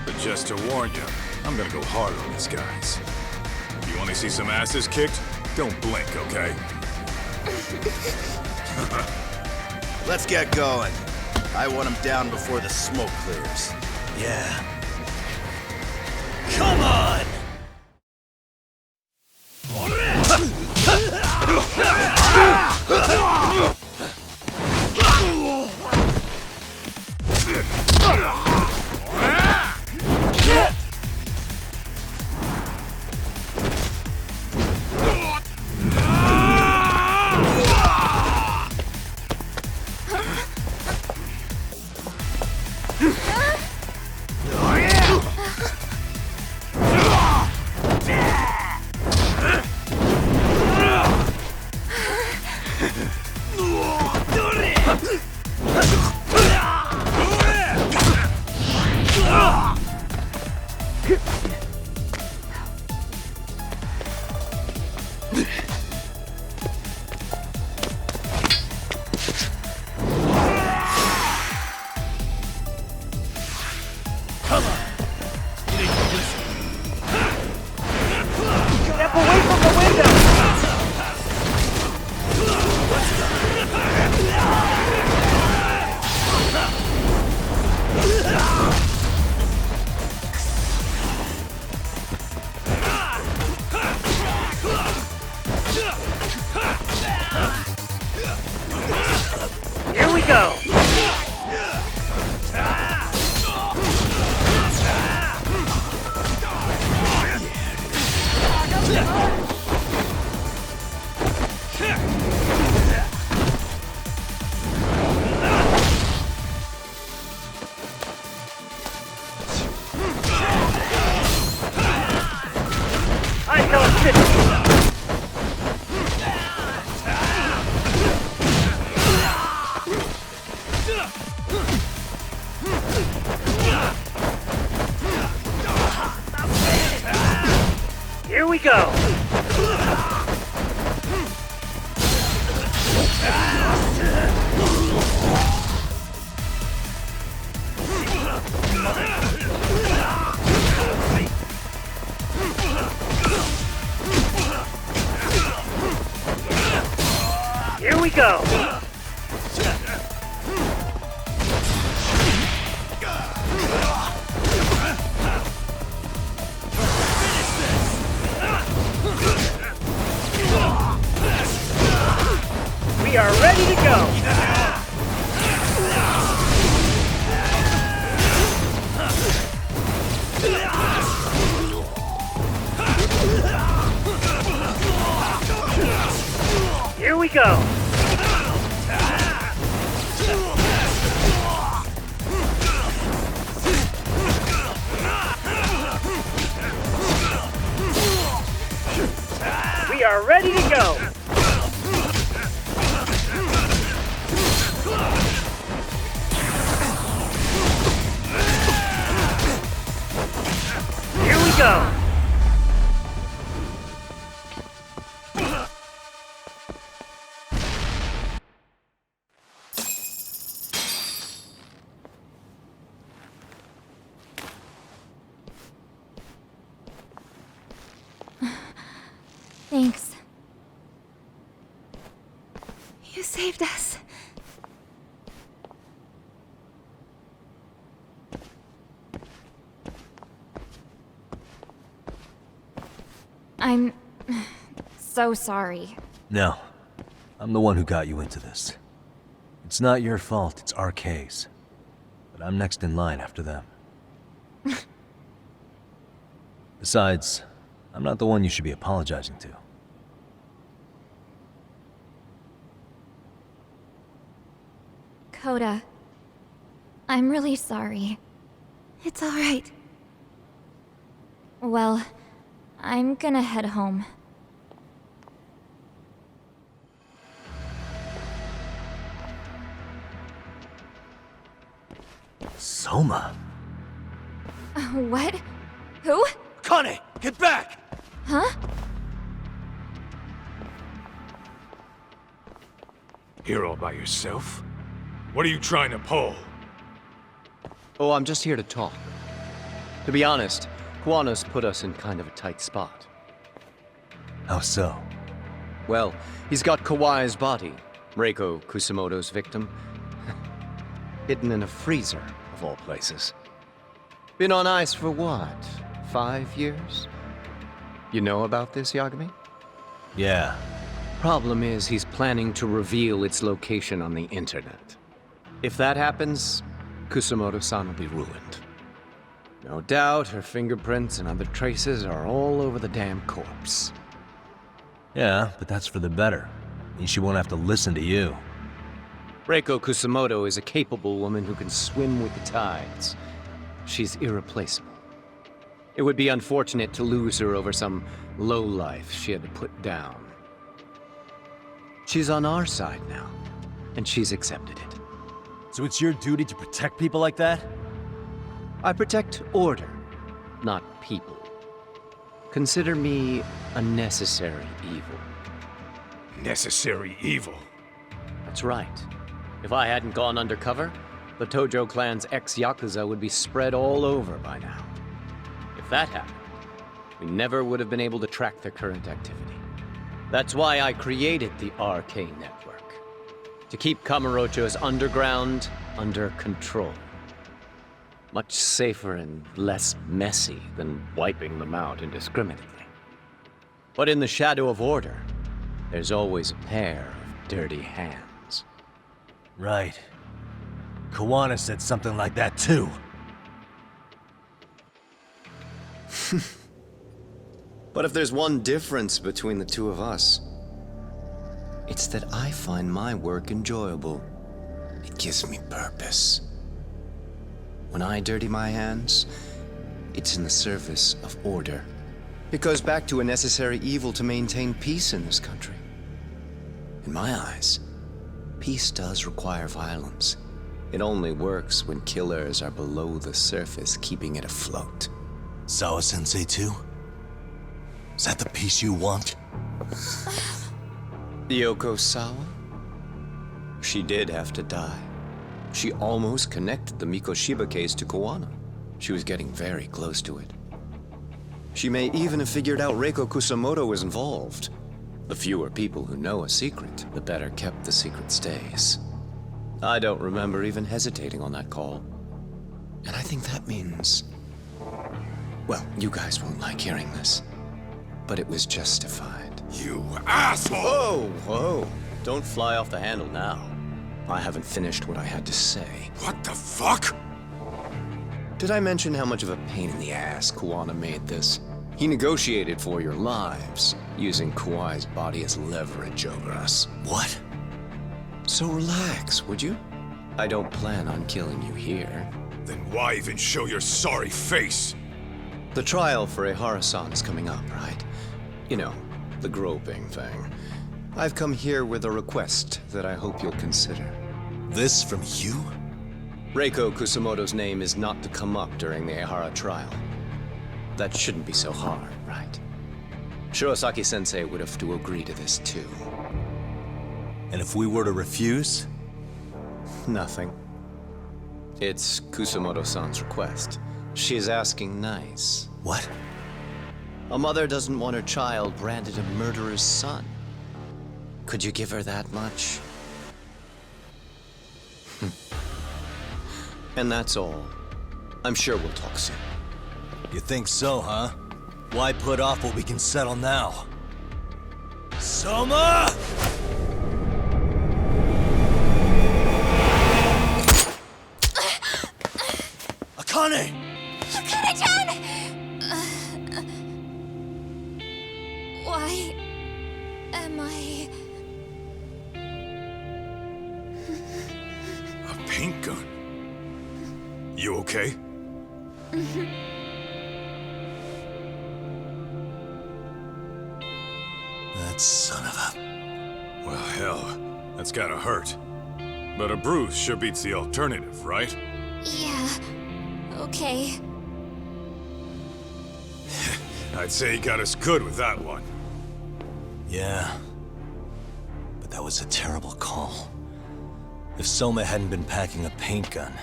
But just to warn you, I'm gonna go hard on these guys. If you want to see some asses kicked, don't blink, okay? Let's get going. I want him down before the smoke clears. Yeah. Come on! Here we go! I tell him sit. Here we go! Here we go! We are ready to go! Here we go! We are ready to go! Here we go! Thanks. You saved us. I'm so sorry. No. I'm the one who got you into this. It's not your fault, it's RK's. But I'm next in line after them. Besides, I'm not the one you should be apologizing to. Coda, I'm really sorry. It's all right. Well, I'm gonna head home. Soma? What? Who? Akane, get back! Huh? Here all by yourself? What are you trying to pull? Oh, I'm just here to talk. To be honest, Kuwano's put us in kind of a tight spot. How so? Well, he's got Kawai's body, Reiko Kusumoto's victim, hidden in a freezer, of all places. Been on ice for what, 5 years? You know about this, Yagami? Yeah. Problem is, he's planning to reveal its location on the internet. If that happens, Kusumoto-san will be ruined. No doubt her fingerprints and other traces are all over the damn corpse. Yeah, but that's for the better. Means she won't have to listen to you. Reiko Kusumoto is a capable woman who can swim with the tides. She's irreplaceable. It would be unfortunate to lose her over some lowlife she had to put down. She's on our side now, and she's accepted it. So it's your duty to protect people like that? I protect order, not people. Consider me a necessary evil. Necessary evil? That's right. If I hadn't gone undercover, the Tojo clan's ex-Yakuza would be spread all over by now. If that happened, we never would have been able to track their current activity. That's why I created the RK network. To keep Kamurocho's underground under control. Much safer and less messy than wiping them out indiscriminately. But in the shadow of order, there's always a pair of dirty hands. Right. Kawana said something like that too. But if there's one difference between the two of us, it's that I find my work enjoyable. It gives me purpose. When I dirty my hands, it's in the service of order. It goes back to a necessary evil to maintain peace in this country. In my eyes, peace does require violence. It only works when killers are below the surface, keeping it afloat. Sawa-sensei too? Is that the peace you want? Yoko Sawa? She did have to die. She almost connected the Mikoshiba case to Kawano. She was getting very close to it. She may even have figured out Reiko Kusumoto was involved. The fewer people who know a secret, the better kept the secret stays. I don't remember even hesitating on that call. And I think that means... well, you guys won't like hearing this, but it was justified. You asshole! Whoa, whoa. Don't fly off the handle now. I haven't finished what I had to say. What the fuck? Did I mention how much of a pain in the ass Kuwana made this? He negotiated for your lives, using Kawai's body as leverage over us. What? So relax, would you? I don't plan on killing you here. Then why even show your sorry face? The trial for Aharasan is coming up, right? You know, the groping thing. I've come here with a request that I hope you'll consider. This from you? Reiko Kusumoto's name is not to come up during the Ihara trial. That shouldn't be so hard, right? Shirosaki-sensei would have to agree to this too. And if we were to refuse? Nothing. It's Kusumoto-san's request. She's asking nice. What? A mother doesn't want her child branded a murderer's son. Could you give her that much? And that's all. I'm sure we'll talk soon. You think so, huh? Why put off what we can settle now? Soma! Akane! Akane-chan! Why am I... A paint gun? You okay? That son of a... Well, hell, that's gotta hurt. But a bruise sure beats the alternative, right? Yeah. Okay. I'd say he got us good with that one. Yeah. But that was a terrible call. If Soma hadn't been packing a paint gun,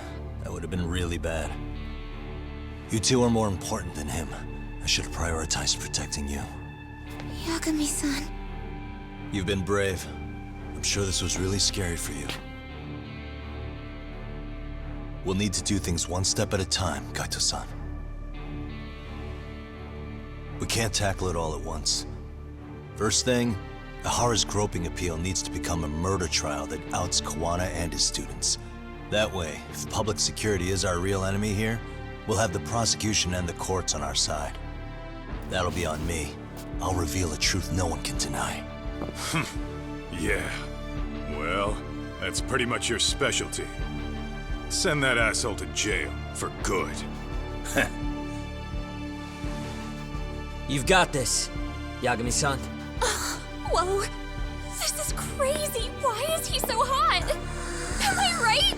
that would have been really bad. You two are more important than him. I should have prioritized protecting you. Yagami-san. You've been brave. I'm sure this was really scary for you. We'll need to do things one step at a time, Kaito-san. We can't tackle it all at once. First thing, Ihara's groping appeal needs to become a murder trial that outs Kawana and his students. That way, if public security is our real enemy here, we'll have the prosecution and the courts on our side. That'll be on me. I'll reveal a truth no one can deny. Yeah. Well, that's pretty much your specialty. Send that asshole to jail, for good. You've got this, Yagami-san. Whoa. This is crazy. Why is he so hot? Am I right?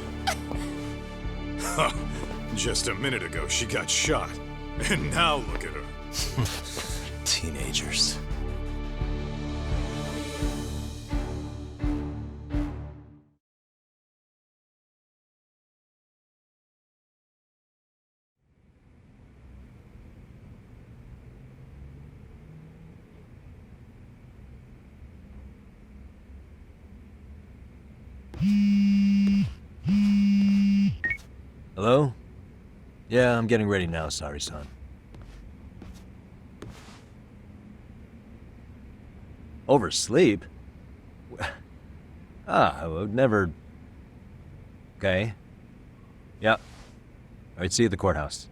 Huh. Just a minute ago, she got shot. And now look at her. Teenagers. Hello? Yeah, I'm getting ready now, Sari-san. Oversleep? I would never... Okay. Yeah. Alright, see you at the courthouse.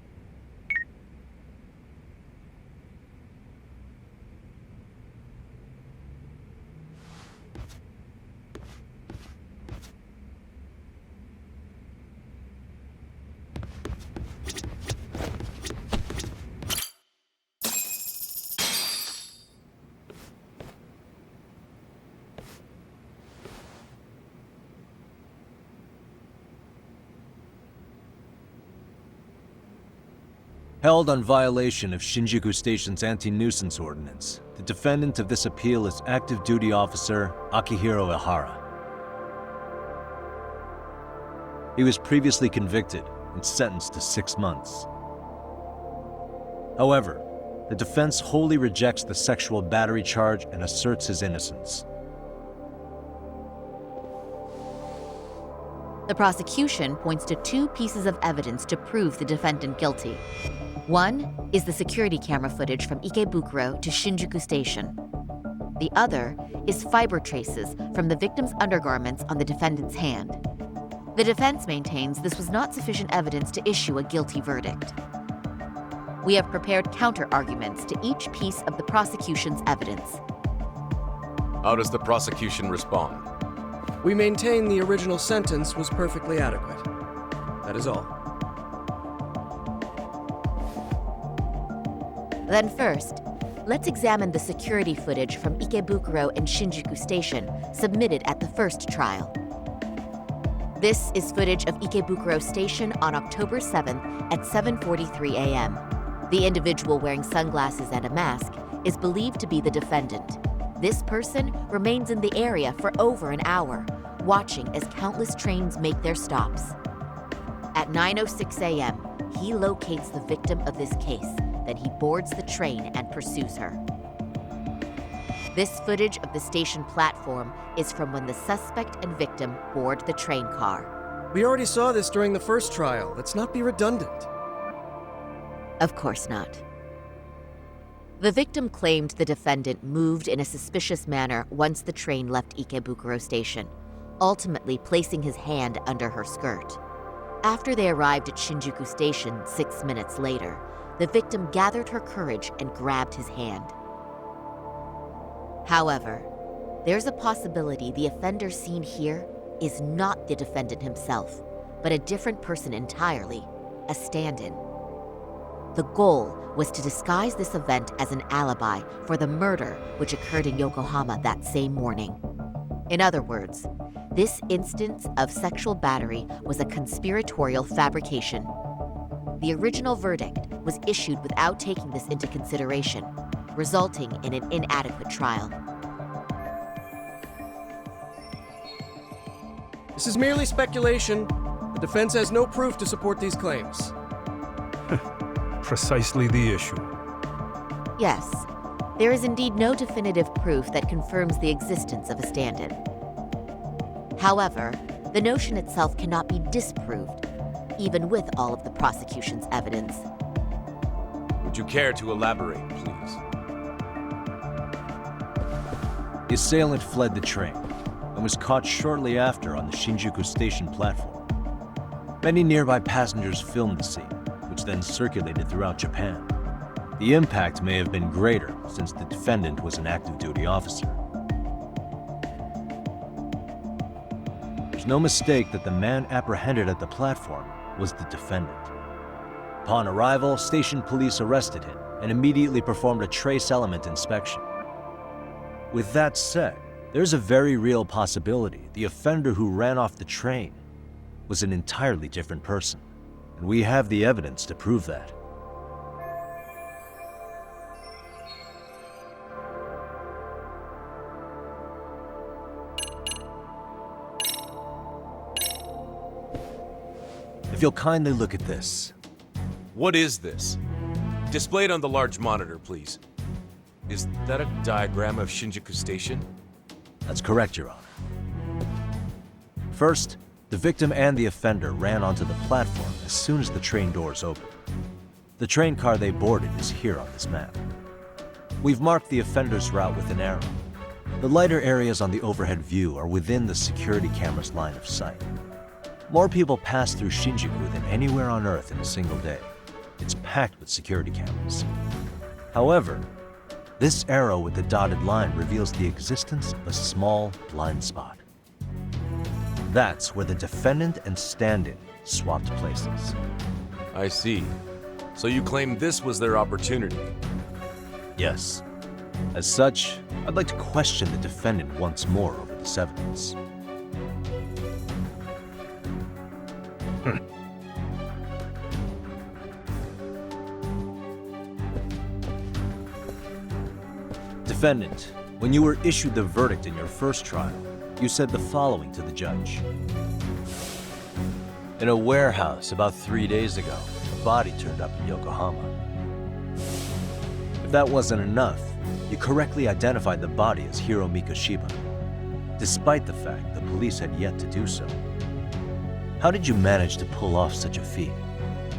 Held on violation of Shinjuku Station's anti-nuisance ordinance, the defendant of this appeal is active duty officer Akihiro Ihara. He was previously convicted and sentenced to 6 months. However, the defense wholly rejects the sexual battery charge and asserts his innocence. The prosecution points to 2 pieces of evidence to prove the defendant guilty. One is the security camera footage from Ikebukuro to Shinjuku Station. The other is fiber traces from the victim's undergarments on the defendant's hand. The defense maintains this was not sufficient evidence to issue a guilty verdict. We have prepared counter-arguments to each piece of the prosecution's evidence. How does the prosecution respond? We maintain the original sentence was perfectly adequate. That is all. Then first, let's examine the security footage from Ikebukuro and Shinjuku Station submitted at the first trial. This is footage of Ikebukuro Station on October 7th at 7:43 a.m. The individual wearing sunglasses and a mask is believed to be the defendant. This person remains in the area for over an hour, watching as countless trains make their stops. At 9:06 a.m., he locates the victim of this case. Then he boards the train and pursues her. This footage of the station platform is from when the suspect and victim board the train car. We already saw this during the first trial. Let's not be redundant. Of course not. The victim claimed the defendant moved in a suspicious manner once the train left Ikebukuro Station, ultimately placing his hand under her skirt. After they arrived at Shinjuku Station 6 minutes later, the victim gathered her courage and grabbed his hand. However, there's a possibility the offender seen here is not the defendant himself, but a different person entirely, a stand-in. The goal was to disguise this event as an alibi for the murder which occurred in Yokohama that same morning. In other words, this instance of sexual battery was a conspiratorial fabrication. The original verdict was issued without taking this into consideration, resulting in an inadequate trial. This is merely speculation. The defense has no proof to support these claims. Precisely the issue. Yes, there is indeed no definitive proof that confirms the existence of a stand-in. However, the notion itself cannot be disproved, even with all of the prosecution's evidence. Would you care to elaborate, please? The assailant fled the train and was caught shortly after on the Shinjuku station platform. Many nearby passengers filmed the scene, which then circulated throughout Japan. The impact may have been greater since the defendant was an active duty officer. There's no mistake that the man apprehended at the platform was the defendant. Upon arrival, station police arrested him and immediately performed a trace element inspection. With that said, there's a very real possibility the offender who ran off the train was an entirely different person, and we have the evidence to prove that. If you'll kindly look at this. What is this? Displayed on the large monitor, please. Is that a diagram of Shinjuku Station? That's correct, Your Honor. First, the victim and the offender ran onto the platform as soon as the train doors opened. The train car they boarded is here on this map. We've marked the offender's route with an arrow. The lighter areas on the overhead view are within the security camera's line of sight. More people pass through Shinjuku than anywhere on Earth in a single day. It's packed with security cameras. However, this arrow with the dotted line reveals the existence of a small blind spot. That's where the defendant and stand-in swapped places. I see. So you claim this was their opportunity? Yes. As such, I'd like to question the defendant once more over this evidence. Defendant, when you were issued the verdict in your first trial, you said the following to the judge. In a warehouse about 3 days ago, a body turned up in Yokohama. If that wasn't enough, you correctly identified the body as Hiro Mikoshiba, despite the fact the police had yet to do so. How did you manage to pull off such a feat?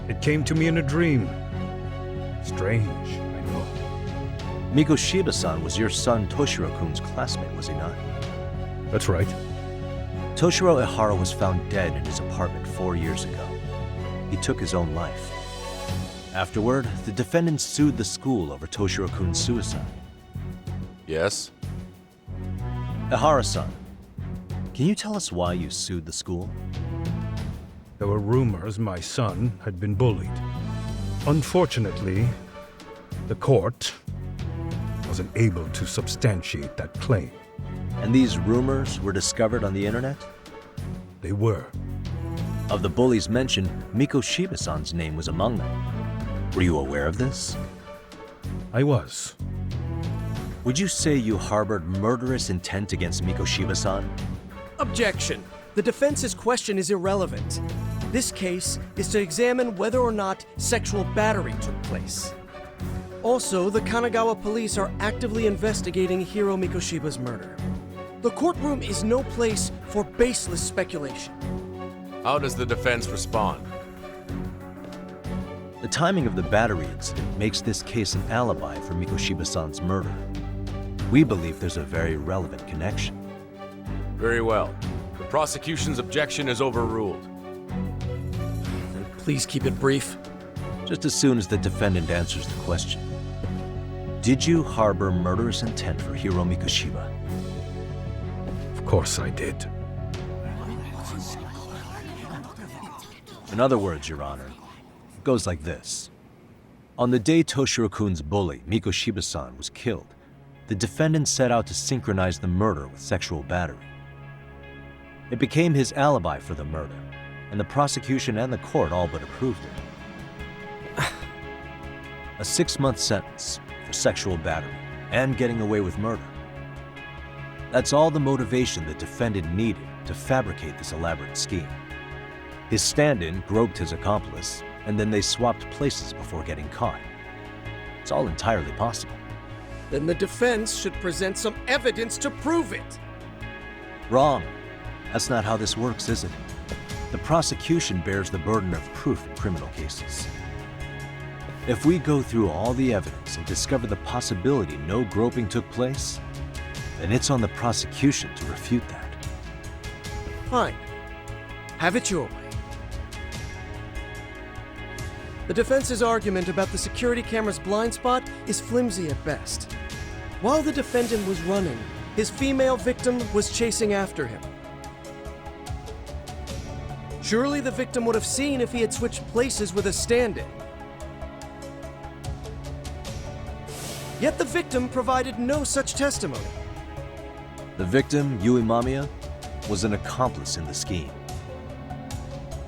It came to me in a dream. Strange, I know. Mikoshiba-san was your son Toshiro-kun's classmate, was he not? That's right. Toshiro Ihara was found dead in his apartment 4 years ago. He took his own life. Afterward, the defendant sued the school over Toshiro-kun's suicide. Yes? Aharasan, can you tell us why you sued the school? There were rumors my son had been bullied. Unfortunately, the court wasn't able to substantiate that claim. And these rumors were discovered on the internet? They were. Of the bullies mentioned, Mikoshiba-san's name was among them. Were you aware of this? I was. Would you say you harbored murderous intent against Mikoshiba-san? Objection. The defense's question is irrelevant. This case is to examine whether or not sexual battery took place. Also, the Kanagawa police are actively investigating Hiro Mikoshiba's murder. The courtroom is no place for baseless speculation. How does the defense respond? The timing of the battery incident makes this case an alibi for Mikoshiba-san's murder. We believe there's a very relevant connection. Very well. The prosecution's objection is overruled. Then please keep it brief. Just as soon as the defendant answers the question. Did you harbor murderous intent for Hiro Mikoshiba? Of course I did. In other words, Your Honor, it goes like this. On the day Toshiro-kun's bully, Mikoshiba-san, was killed, the defendant set out to synchronize the murder with sexual battery. It became his alibi for the murder, and the prosecution and the court all but approved it. A 6-month sentence for sexual battery and getting away with murder. That's all the motivation the defendant needed to fabricate this elaborate scheme. His stand-in groped his accomplice, and then they swapped places before getting caught. It's all entirely possible. Then the defense should present some evidence to prove it. Wrong. That's not how this works, is it? The prosecution bears the burden of proof in criminal cases. If we go through all the evidence and discover the possibility no groping took place, then it's on the prosecution to refute that. Fine. Have it your way. The defense's argument about the security camera's blind spot is flimsy at best. While the defendant was running, his female victim was chasing after him. Surely the victim would have seen if he had switched places with a stand-in. Yet the victim provided no such testimony. The victim, Yui Mamiya, was an accomplice in the scheme.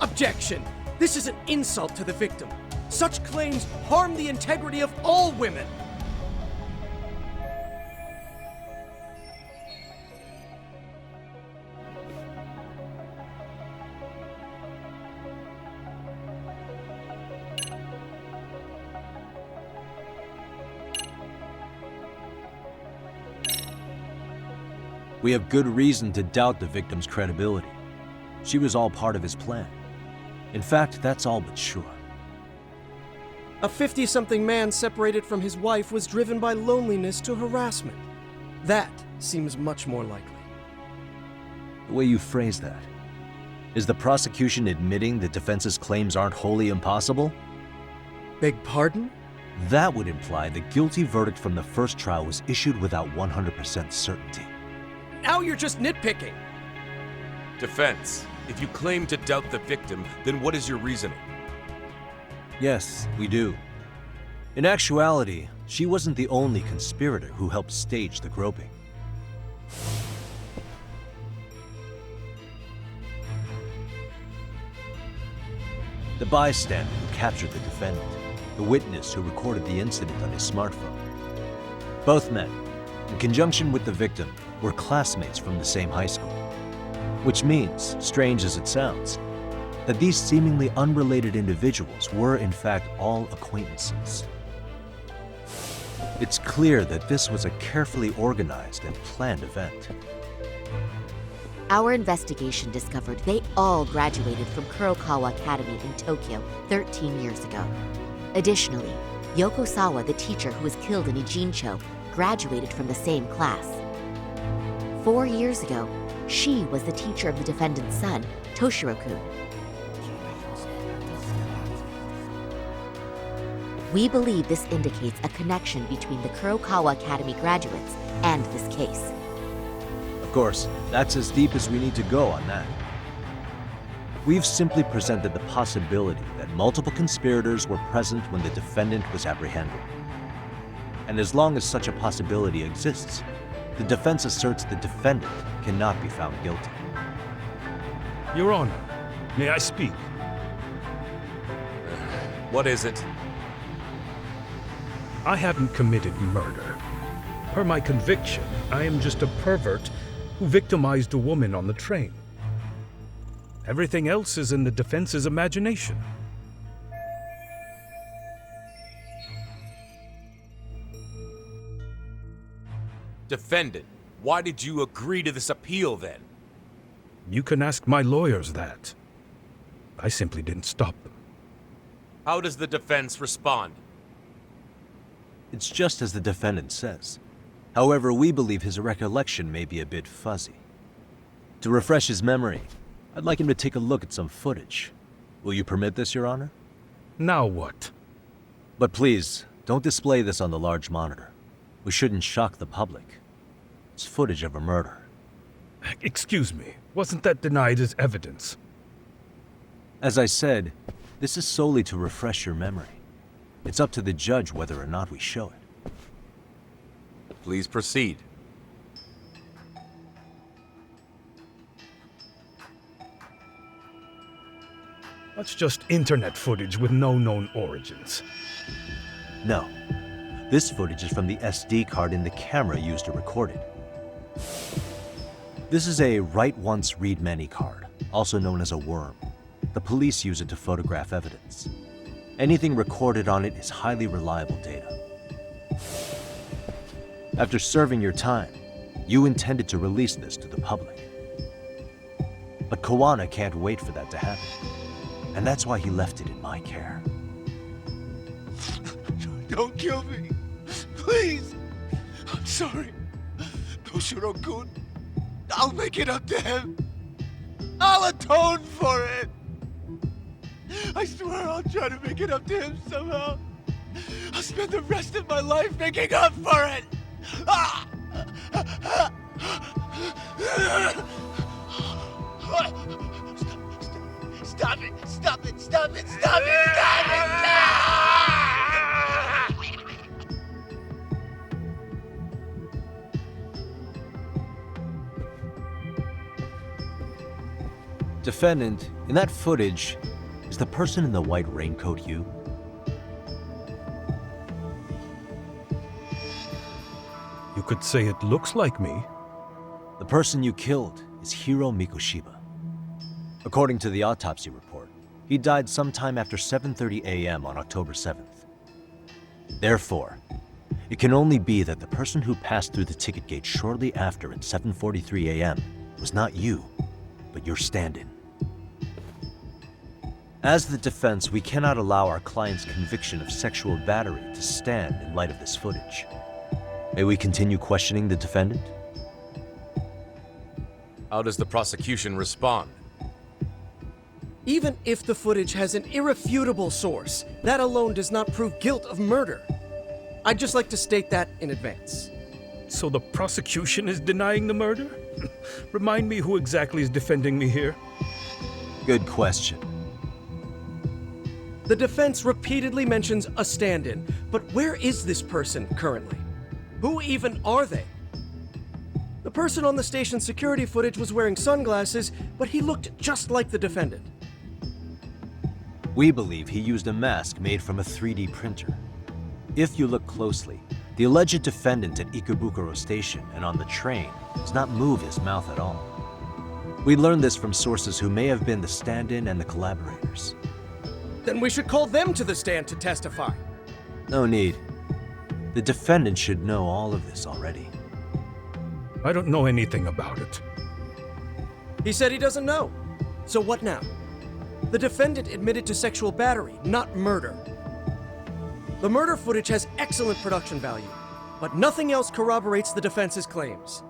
Objection! This is an insult to the victim. Such claims harm the integrity of all women. We have good reason to doubt the victim's credibility. She was all part of his plan. In fact, that's all but sure. A 50-something man separated from his wife was driven by loneliness to harassment. That seems much more likely. The way you phrase that. Is the prosecution admitting the defense's claims aren't wholly impossible? Beg pardon? That would imply the guilty verdict from the first trial was issued without 100% certainty. Now you're just nitpicking. Defense, if you claim to doubt the victim, then what is your reasoning? Yes, we do. In actuality, she wasn't the only conspirator who helped stage the groping. The bystander who captured the defendant, the witness who recorded the incident on his smartphone. Both men, in conjunction with the victim, were classmates from the same high school. Which means, strange as it sounds, that these seemingly unrelated individuals were in fact all acquaintances. It's clear that this was a carefully organized and planned event. Our investigation discovered they all graduated from Kurokawa Academy in Tokyo 13 years ago. Additionally, Yokosawa, the teacher who was killed in Ijincho, graduated from the same class. 4 years ago, she was the teacher of the defendant's son, Toshiro-kun. We believe this indicates a connection between the Kurokawa Academy graduates and this case. Of course, that's as deep as we need to go on that. We've simply presented the possibility that multiple conspirators were present when the defendant was apprehended. And as long as such a possibility exists, the defense asserts the defendant cannot be found guilty. Your Honor, may I speak? What is it? I haven't committed murder. Per my conviction, I am just a pervert who victimized a woman on the train. Everything else is in the defense's imagination. Defendant, why did you agree to this appeal then? You can ask my lawyers that. I simply didn't stop them. How does the defense respond? It's just as the defendant says. However, we believe his recollection may be a bit fuzzy. To refresh his memory, I'd like him to take a look at some footage. Will you permit this, Your Honor? Now what? But please, don't display this on the large monitor. We shouldn't shock the public. It's footage of a murder. Excuse me, wasn't that denied as evidence? As I said, this is solely to refresh your memory. It's up to the judge whether or not we show it. Please proceed. That's just internet footage with no known origins. No. This footage is from the SD card in the camera used to record it. This is a write once, read many card, also known as a worm. The police use it to photograph evidence. Anything recorded on it is highly reliable data. After serving your time, you intended to release this to the public. But Kawana can't wait for that to happen, and that's why he left it in my care. Don't kill me. Please. I'm sorry. Toshiro-kun. I'll make it up to him. I'll atone for it. I swear I'll try to make it up to him somehow. I'll spend the rest of my life making up for it. Stop it! Stop it! Stop it! Stop it! Stop it! Defendant, in that footage, is the person in the white raincoat you? You could say it looks like me. The person you killed is Hiro Mikoshiba. According to the autopsy report, he died sometime after 7:30 a.m. on October 7th. Therefore, it can only be that the person who passed through the ticket gate shortly after at 7:43 a.m. was not you, but your stand-in. As the defense, we cannot allow our client's conviction of sexual battery to stand in light of this footage. May we continue questioning the defendant? How does the prosecution respond? Even if the footage has an irrefutable source, that alone does not prove guilt of murder. I'd just like to state that in advance. So the prosecution is denying the murder? Remind me who exactly is defending me here. Good question. The defense repeatedly mentions a stand-in, but where is this person currently? Who even are they? The person on the station security footage was wearing sunglasses, but he looked just like the defendant. We believe he used a mask made from a 3D printer. If you look closely, the alleged defendant at Ikebukuro Station and on the train does not move his mouth at all. We learned this from sources who may have been the stand-in and the collaborators. Then we should call them to the stand to testify. No need. The defendant should know all of this already. I don't know anything about it. He said he doesn't know. So what now? The defendant admitted to sexual battery, not murder. The murder footage has excellent production value, but nothing else corroborates the defense's claims.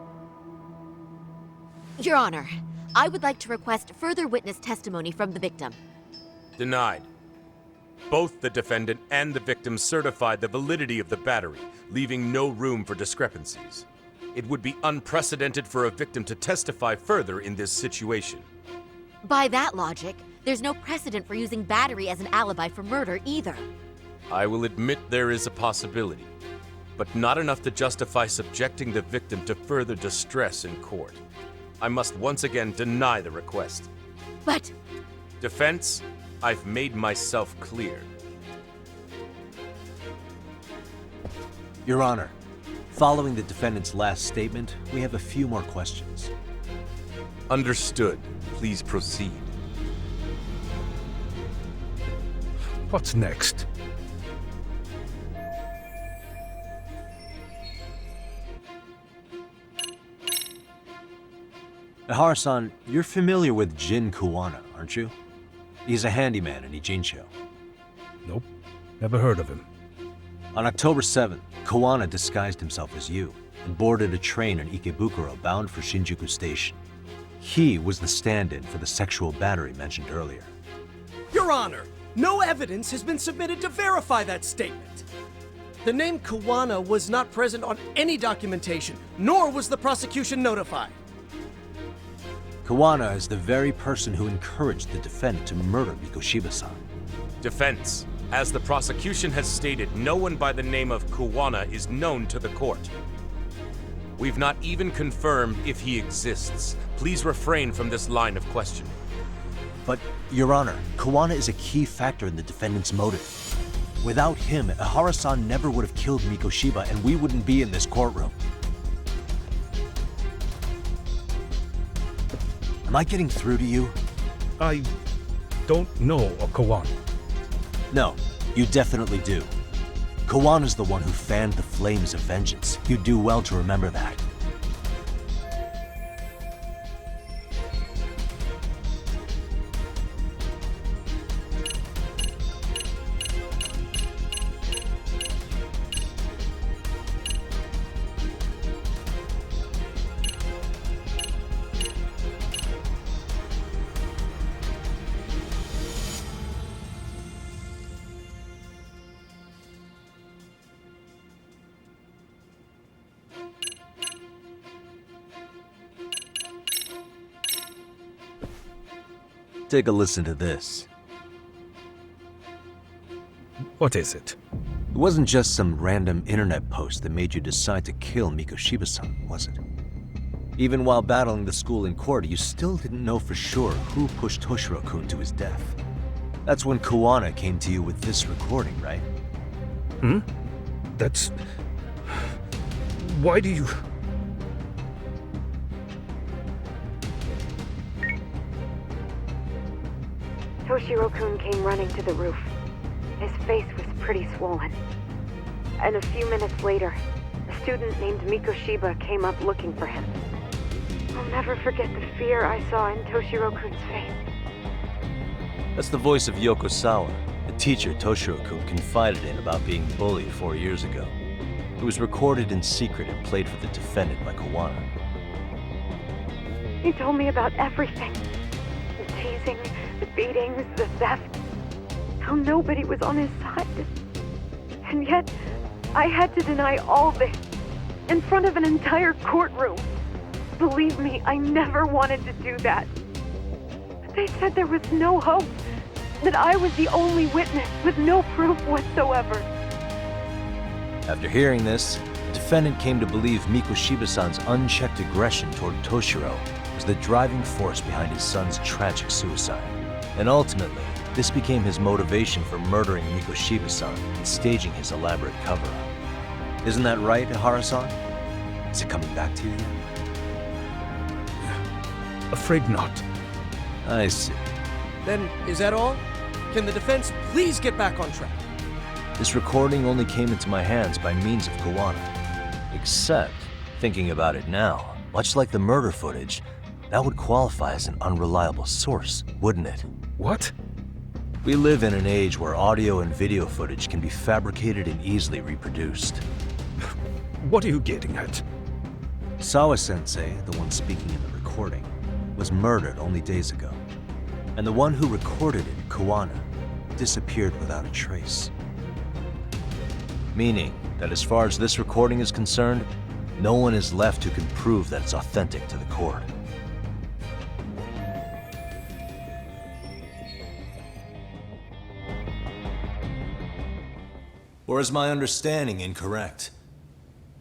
Your Honor, I would like to request further witness testimony from the victim. Denied. Both the defendant and the victim certified the validity of the battery, leaving no room for discrepancies. It would be unprecedented for a victim to testify further in this situation. By that logic, there's no precedent for using battery as an alibi for murder either. I will admit there is a possibility, but not enough to justify subjecting the victim to further distress in court. I must once again deny the request. But... Defense, I've made myself clear. Your Honor, following the defendant's last statement, we have a few more questions. Understood. Please proceed. What's next? Aharasan, you're familiar with Jin Kawana, aren't you? He's a handyman in Ijincho. Nope, never heard of him. On October 7th, Kawana disguised himself as you and boarded a train in Ikebukuro bound for Shinjuku Station. He was the stand-in for the sexual battery mentioned earlier. Your Honor, no evidence has been submitted to verify that statement. The name Kawana was not present on any documentation, nor was the prosecution notified. Kawana is the very person who encouraged the defendant to murder Mikoshiba-san. Defense, As the prosecution has stated, no one by the name of Kuwana is known to the court. We've not even confirmed if he exists. Please refrain from this line of questioning. But, Your Honor, Kuwana is a key factor in the defendant's motive. Without him, Aharasan never would have killed Mikoshiba, and we wouldn't be in this courtroom. Am I getting through to you? I don't know a Kuwana. No, you definitely do. Kawana's the one who fanned the flames of vengeance. You do well to remember that. Take a listen to this. What is it? It wasn't just some random internet post that made you decide to kill Mikoshiba-san, was it? Even while battling the school in court, you still didn't know for sure who pushed Toshiro-kun to his death. That's when Kuwana came to you with this recording, right? That's... Why do you... Toshiro-kun came running to the roof. His face was pretty swollen. And a few minutes later, a student named Mikoshiba came up looking for him. I'll never forget the fear I saw in Toshiro-kun's face. That's the voice of Yokosawa, the teacher Toshiro-kun confided in about being bullied 4 years ago. It was recorded in secret and played for the defendant by Kuwana. He told me about everything. The teasing, the beatings, the theft. How nobody was on his side. And yet, I had to deny all this in front of an entire courtroom. Believe me, I never wanted to do that. But they said there was no hope, that I was the only witness with no proof whatsoever. After hearing this, the defendant came to believe Mikoshiba-san's unchecked aggression toward Toshiro was the driving force behind his son's tragic suicide. And ultimately, this became his motivation for murdering Mikoshiba-san and staging his elaborate cover-up. Isn't that right, Aharasan? Is it coming back to you yet? Afraid not. I see. Then, is that all? Can the defense please get back on track? This recording only came into my hands by means of Kuwana. Except, thinking about it now, much like the murder footage, that would qualify as an unreliable source, wouldn't it? What? We live in an age where audio and video footage can be fabricated and easily reproduced. What are you getting at? Sawa-sensei, the one speaking in the recording, was murdered only days ago. And the one who recorded it, Kuwana, disappeared without a trace. Meaning that as far as this recording is concerned, no one is left who can prove that it's authentic to the court. Or is my understanding incorrect?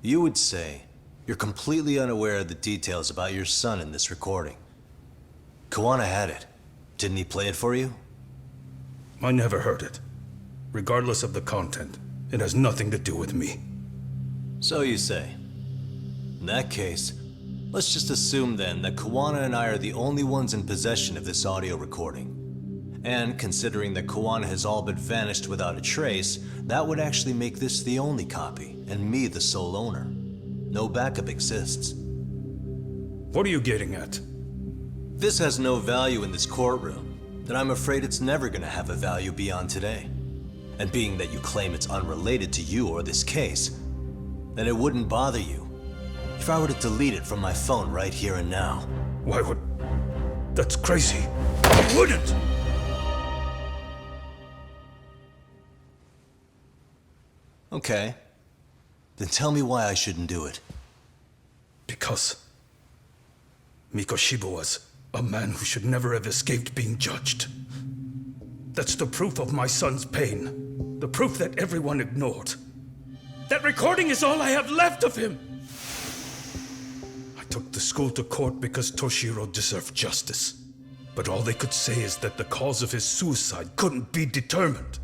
You would say you're completely unaware of the details about your son in this recording. Kuwana had it. Didn't he play it for you? I never heard it. Regardless of the content, it has nothing to do with me. So you say. In that case, let's just assume then that Kuwana and I are the only ones in possession of this audio recording. And considering that Kuwana has all but vanished without a trace, that would actually make this the only copy, and me the sole owner. No backup exists. What are you getting at? This has no value in this courtroom, then I'm afraid it's never gonna have a value beyond today. And being that you claim it's unrelated to you or this case, then it wouldn't bother you if I were to delete it from my phone right here and now. Why would... That's crazy. I wouldn't! Okay. Then tell me why I shouldn't do it. Because Mikoshiba was a man who should never have escaped being judged. That's the proof of my son's pain. The proof that everyone ignored. That recording is all I have left of him! I took the school to court because Toshiro deserved justice. But all they could say is that the cause of his suicide couldn't be determined.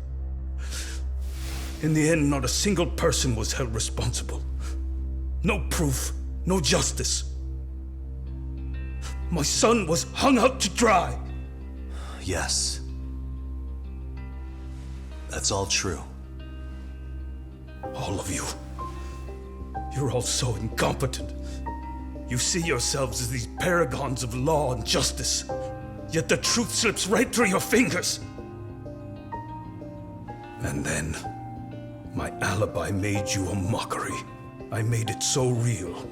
In the end, not a single person was held responsible. No proof, no justice. My son was hung out to dry. Yes. That's all true. All of you. You're all so incompetent. You see yourselves as these paragons of law and justice, yet the truth slips right through your fingers. And then, my alibi made you a mockery. I made it so real.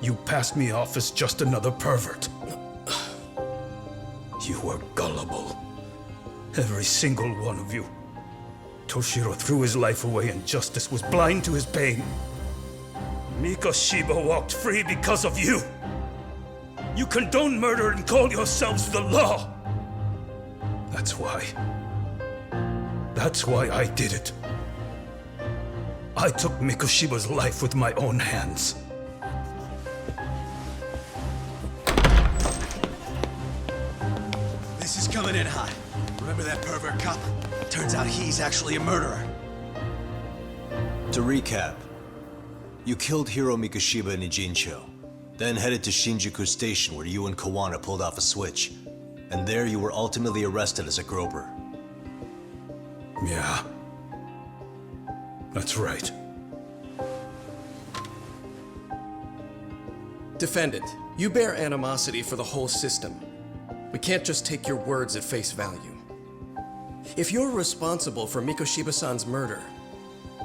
You passed me off as just another pervert. You were gullible. Every single one of you. Toshiro threw his life away and justice was blind to his pain. Mikoshiba walked free because of you. You condone murder and call yourselves the law. That's why I did it. I took Mikoshiba's life with my own hands. This is coming in hot. Remember that pervert cop? Turns out he's actually a murderer. To recap, you killed Hiro Mikoshiba in Ijincho, then headed to Shinjuku Station where you and Kawana pulled off a switch, and there you were ultimately arrested as a groper. Yeah. That's right. Defendant, you bear animosity for the whole system. We can't just take your words at face value. If you're responsible for Mikoshiba-san's murder,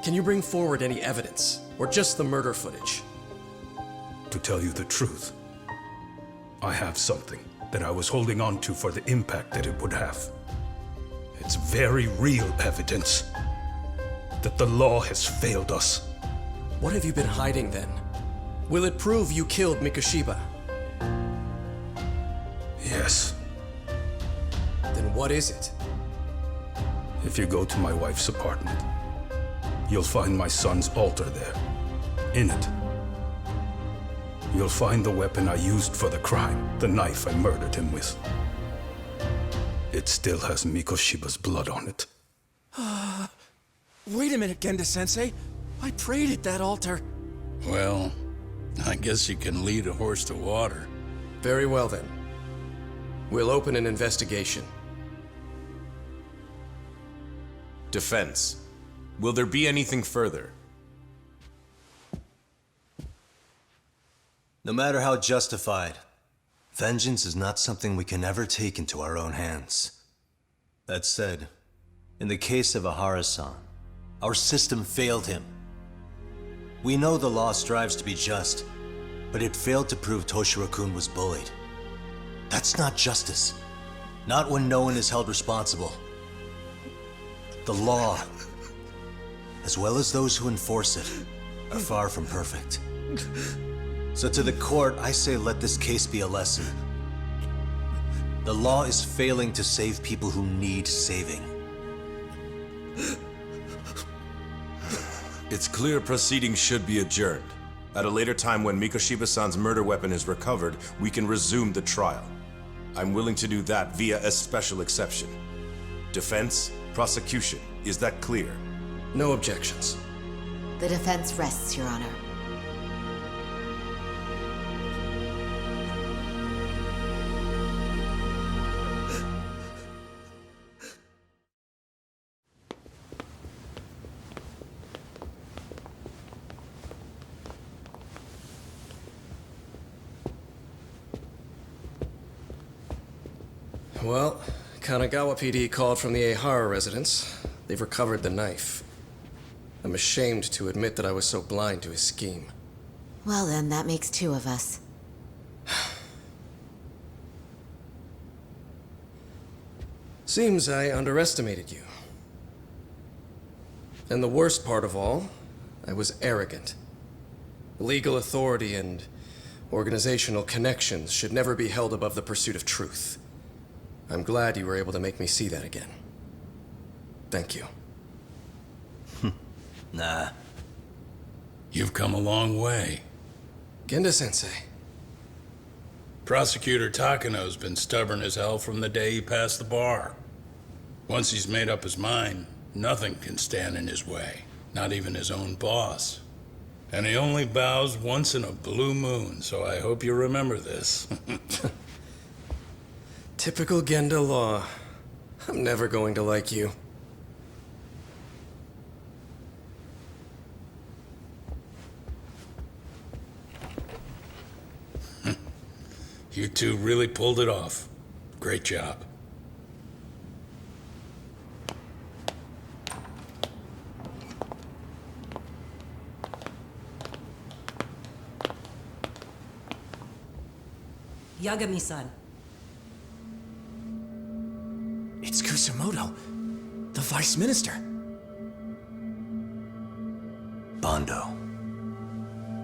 can you bring forward any evidence, or just the murder footage? To tell you the truth, I have something that I was holding on to for the impact that it would have. It's very real evidence that the law has failed us. What have you been hiding then? Will it prove you killed Mikoshiba? Yes. Then what is it? If you go to my wife's apartment, you'll find my son's altar there. In it, you'll find the weapon I used for the crime, the knife I murdered him with. It still has Mikoshiba's blood on it. Wait a minute, Genda-sensei. I prayed at that altar. Well, I guess you can lead a horse to water. Very well then. We'll open an investigation. Defense. Will there be anything further? No matter how justified, vengeance is not something we can ever take into our own hands. That said, in the case of Aharasan, our system failed him. We know the law strives to be just, but it failed to prove Toshiro-kun was bullied. That's not justice. Not when no one is held responsible. The law, as well as those who enforce it, are far from perfect. So to the court, I say let this case be a lesson. The law is failing to save people who need saving. It's clear proceedings should be adjourned. At a later time when Mikoshiba-san's murder weapon is recovered, we can resume the trial. I'm willing to do that via a special exception. Defense, prosecution, is that clear? No objections. The defense rests, Your Honor. Well, Kanagawa PD called from the Ihara residence. They've recovered the knife. I'm ashamed to admit that I was so blind to his scheme. Well then, that makes two of us. Seems I underestimated you. And the worst part of all, I was arrogant. Legal authority and organizational connections should never be held above the pursuit of truth. I'm glad you were able to make me see that again. Thank you. Nah. You've come a long way. Genda-sensei. Prosecutor Takano's been stubborn as hell from the day he passed the bar. Once he's made up his mind, nothing can stand in his way, not even his own boss. And he only bows once in a blue moon, so I hope you remember this. Typical Genda law. I'm never going to like you. You two really pulled it off. Great job. Yagami-san. It's Kusumoto, the Vice Minister. Bondo.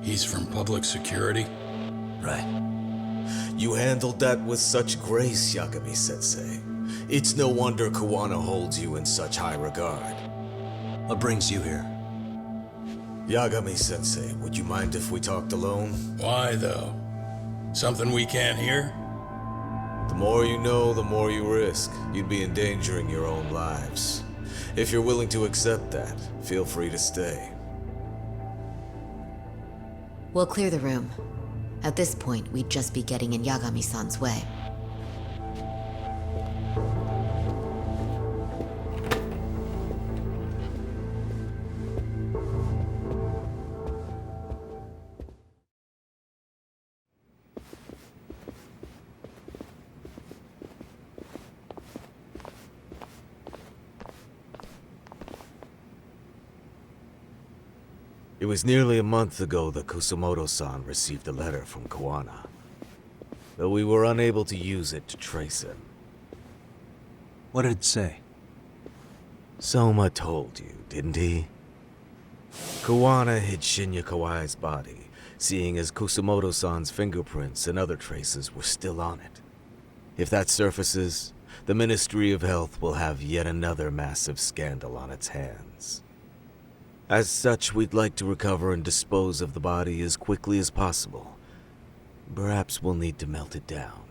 He's from public security? Right. You handled that with such grace, Yagami-sensei. It's no wonder Kawana holds you in such high regard. What brings you here? Yagami-sensei, would you mind if we talked alone? Why, though? Something we can't hear? The more you know, the more you risk. You'd be endangering your own lives. If you're willing to accept that, feel free to stay. We'll clear the room. At this point, we'd just be getting in Yagami-san's way. It was nearly a month ago that Kusumoto-san received a letter from Kawana, though we were unable to use it to trace him. What did it say? Soma told you, didn't he? Kawana hid Shinya Kawai's body, seeing as Kusumoto-san's fingerprints and other traces were still on it. If that surfaces, the Ministry of Health will have yet another massive scandal on its hands. As such, we'd like to recover and dispose of the body as quickly as possible. Perhaps we'll need to melt it down.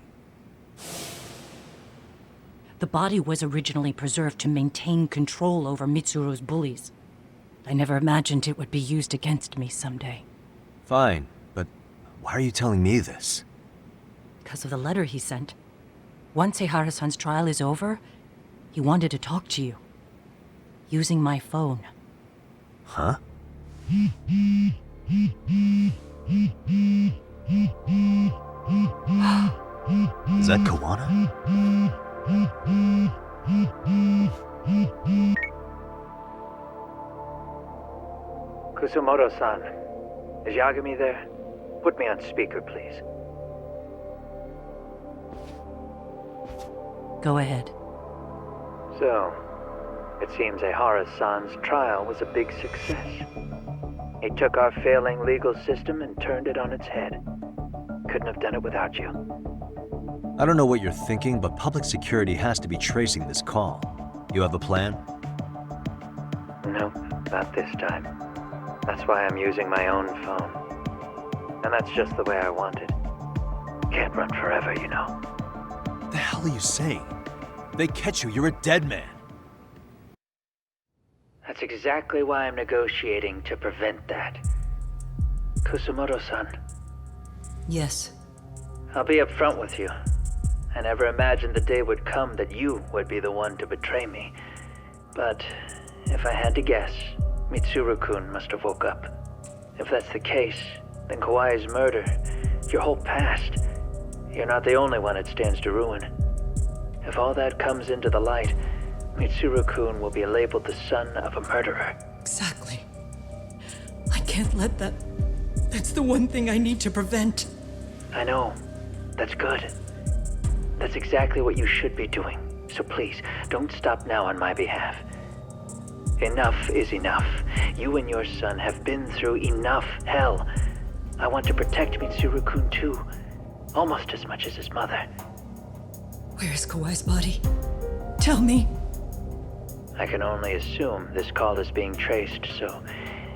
The body was originally preserved to maintain control over Mitsuru's bullies. I never imagined it would be used against me someday. Fine, but why are you telling me this? Because of the letter he sent. Once Aharasan's trial is over, he wanted to talk to you. Using my phone. Huh? Is that Kawana? Kusumoto-san, is Yagami there? Put me on speaker, please. Go ahead. So, it seems Aharasan's trial was a big success. He took our failing legal system and turned it on its head. Couldn't have done it without you. I don't know what you're thinking, but public security has to be tracing this call. You have a plan? Nope, not this time. That's why I'm using my own phone. And that's just the way I want it. Can't run forever, you know. What the hell are you saying? If they catch you, you're a dead man. That's exactly why I'm negotiating to prevent that. Kusumoto-san. Yes. I'll be upfront with you. I never imagined the day would come that you would be the one to betray me. But if I had to guess, Mitsuru-kun must have woke up. If that's the case, then Kawai's murder, your whole past, you're not the only one it stands to ruin. If all that comes into the light, Mitsuru-kun will be labeled the son of a murderer. Exactly. I can't let that... That's the one thing I need to prevent. I know. That's good. That's exactly what you should be doing. So please, don't stop now on my behalf. Enough is enough. You and your son have been through enough hell. I want to protect Mitsuru-kun too. Almost as much as his mother. Where is Kawai's body? Tell me. I can only assume this call is being traced, so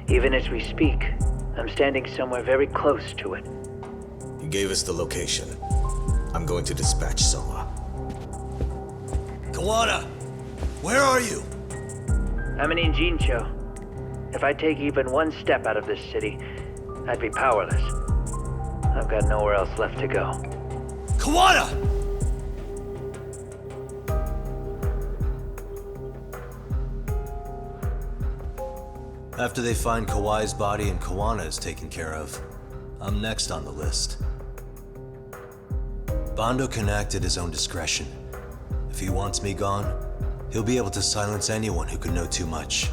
even as we speak, I'm standing somewhere very close to it. You gave us the location. I'm going to dispatch Soma. Kawana! Where are you? I'm in Ijincho. If I take even one step out of this city, I'd be powerless. I've got nowhere else left to go. Kawana! After they find Kawai's body and Kawana is taken care of, I'm next on the list. Bando can act at his own discretion. If he wants me gone, he'll be able to silence anyone who could know too much.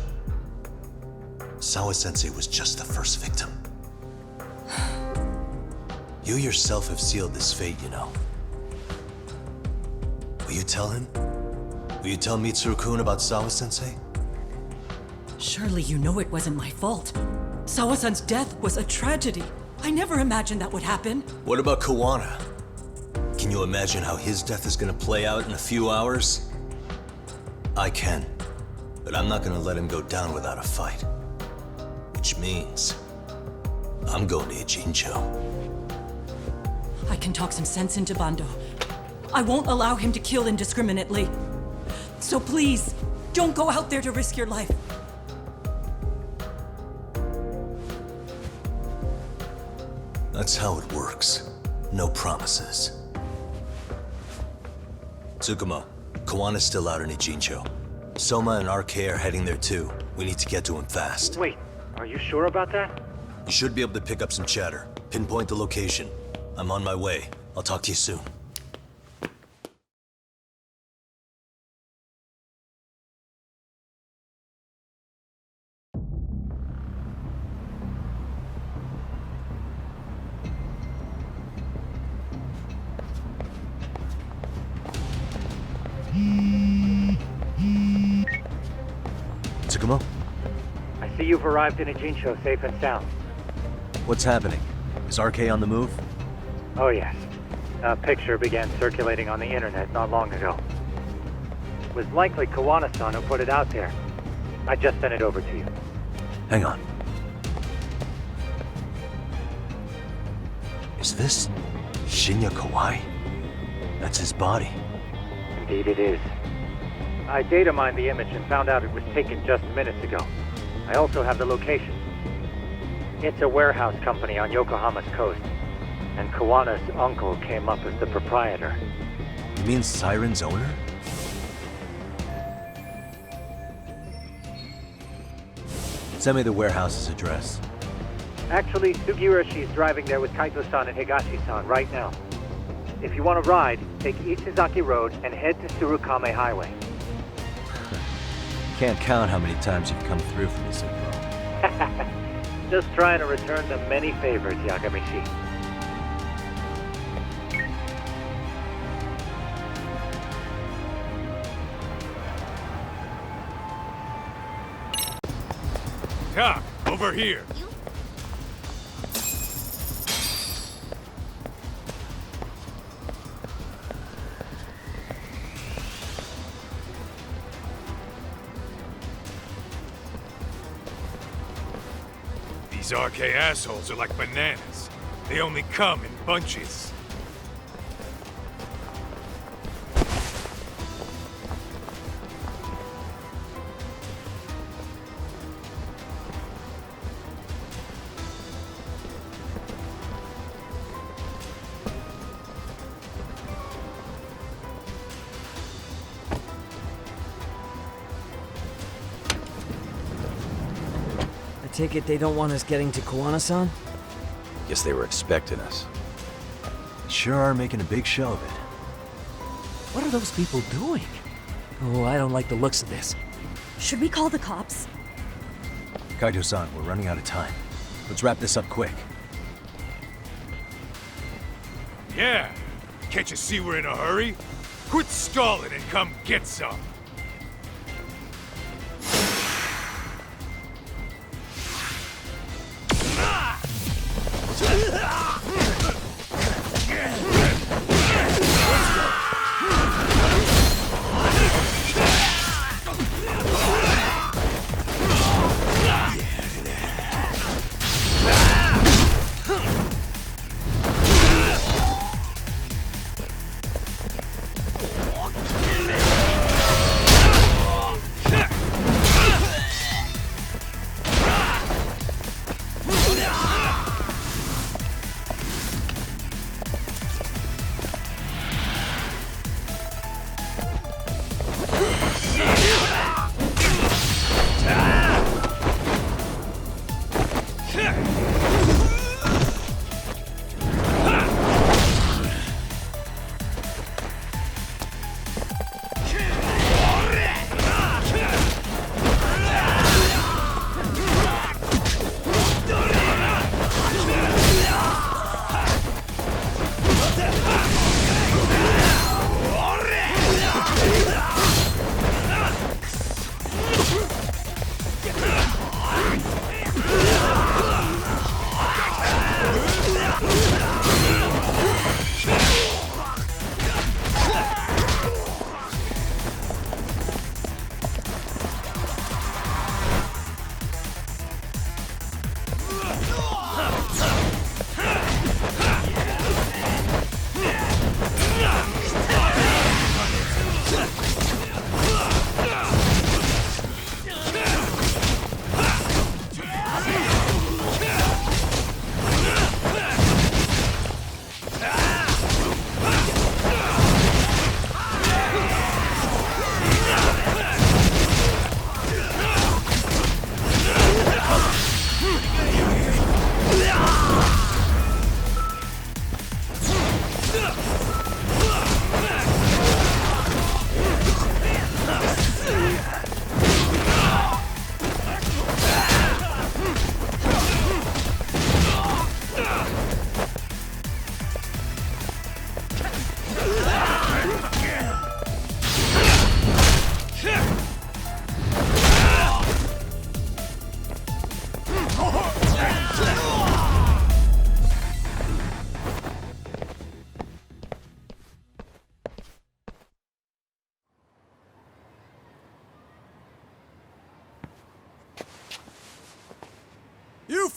Sawa-sensei was just the first victim. You yourself have sealed this fate, you know. Will you tell him? Will you tell Mitsuru-kun about Sawa-sensei? Surely you know it wasn't my fault. Sawa-san's death was a tragedy. I never imagined that would happen. What about Kawana? Can you imagine how his death is gonna play out in a few hours? I can, but I'm not gonna let him go down without a fight. Which means, I'm going to Ijincho. I can talk some sense into Bando. I won't allow him to kill indiscriminately. So please, don't go out there to risk your life. That's how it works. No promises. Tsukumo, Kawana's still out in Ijincho. Soma and RK are heading there too. We need to get to him fast. Wait, are you sure about that? You should be able to pick up some chatter. Pinpoint the location. I'm on my way. I'll talk to you soon. Tsukumo? I see you've arrived in Ijincho safe and sound. What's happening? Is RK on the move? Oh yes. A picture began circulating on the internet not long ago. It was likely Kawana-san who put it out there. I just sent it over to you. Hang on. Is this Shinya Kawai? That's his body. Indeed it is. I data mined the image and found out it was taken just minutes ago. I also have the location. It's a warehouse company on Yokohama's coast, and Kawana's uncle came up as the proprietor. You mean Siren's owner? Send me the warehouse's address. Actually, Sugiroshi's driving there with Kaito-san and Higashi-san right now. If you want to ride, take Ichizaki Road and head to Tsurukame Highway. Can't count how many times you've come through for me, Siguro. Just trying to return the many favors, Yakamishi. Doc, over here. These RK assholes are like bananas. They only come in bunches. I take it they don't want us getting to Kawana-san? Guess they were expecting us. Sure are making a big show of it. What are those people doing? Oh, I don't like the looks of this. Should we call the cops? Kaito-san, we're running out of time. Let's wrap this up quick. Yeah. Can't you see we're in a hurry? Quit stalling and come get some.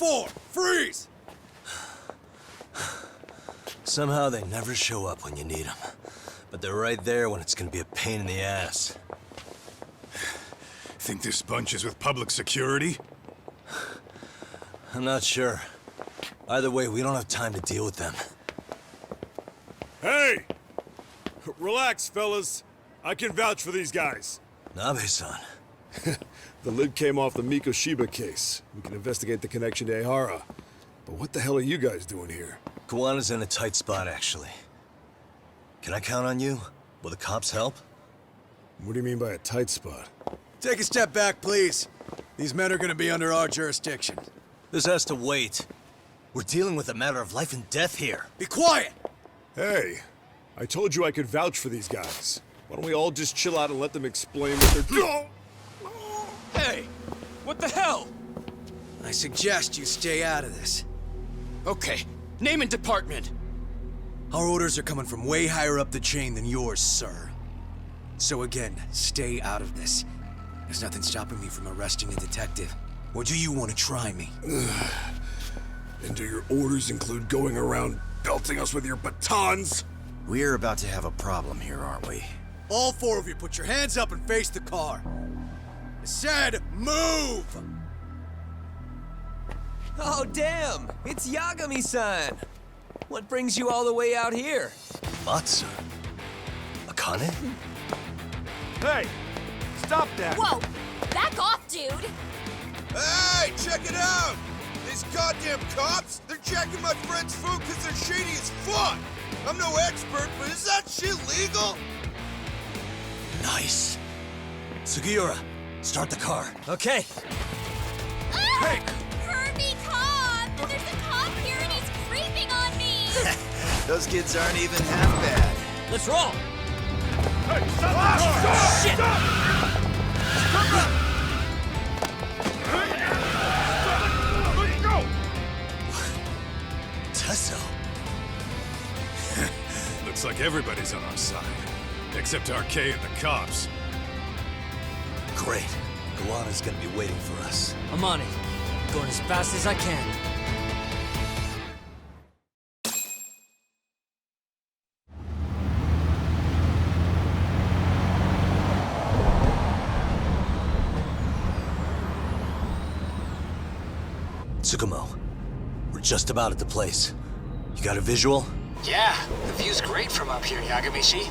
4, freeze! Somehow they never show up when you need them. But they're right there when it's gonna be a pain in the ass. Think this bunch is with public security? I'm not sure. Either way, we don't have time to deal with them. Hey! Relax, fellas. I can vouch for these guys. Nabe-san. The lid came off the Mikoshiba case. We can investigate the connection to Ihara. But what the hell are you guys doing here? Kawana's in a tight spot, actually. Can I count on you? Will the cops help? What do you mean by a tight spot? Take a step back, please. These men are gonna be under our jurisdiction. This has to wait. We're dealing with a matter of life and death here. Be quiet! Hey, I told you I could vouch for these guys. Why don't we all just chill out and let them explain what they're... Hey! What the hell? I suggest you stay out of this. Okay, name and department. Our orders are coming from way higher up the chain than yours, sir. So again, stay out of this. There's nothing stopping me from arresting a detective. Or do you want to try me? And do your orders include going around belting us with your batons? We're about to have a problem here, aren't we? All 4 of you, put your hands up and face the car. I said, move! Oh, damn! It's Yagami-san! What brings you all the way out here? Matsu? Akane? Hey! Stop that! Whoa! Back off, dude! Hey, check it out! These goddamn cops, they're checking my friend's food because they're shady as fuck! I'm no expert, but is that shit legal? Nice. Sugiura, start the car. Okay. Hey! Pervy cop! There's a cop here and he's creeping on me! Those kids aren't even half bad. Let's roll! Hey, stop! Shit! Let's go! Tesso. Looks like everybody's on our side. Except RK and the cops. Great. Kawana's gonna be waiting for us. I'm on it. Going as fast as I can. Tsukumo, we're just about at the place. You got a visual? Yeah, the view's great from up here, Yagamishi.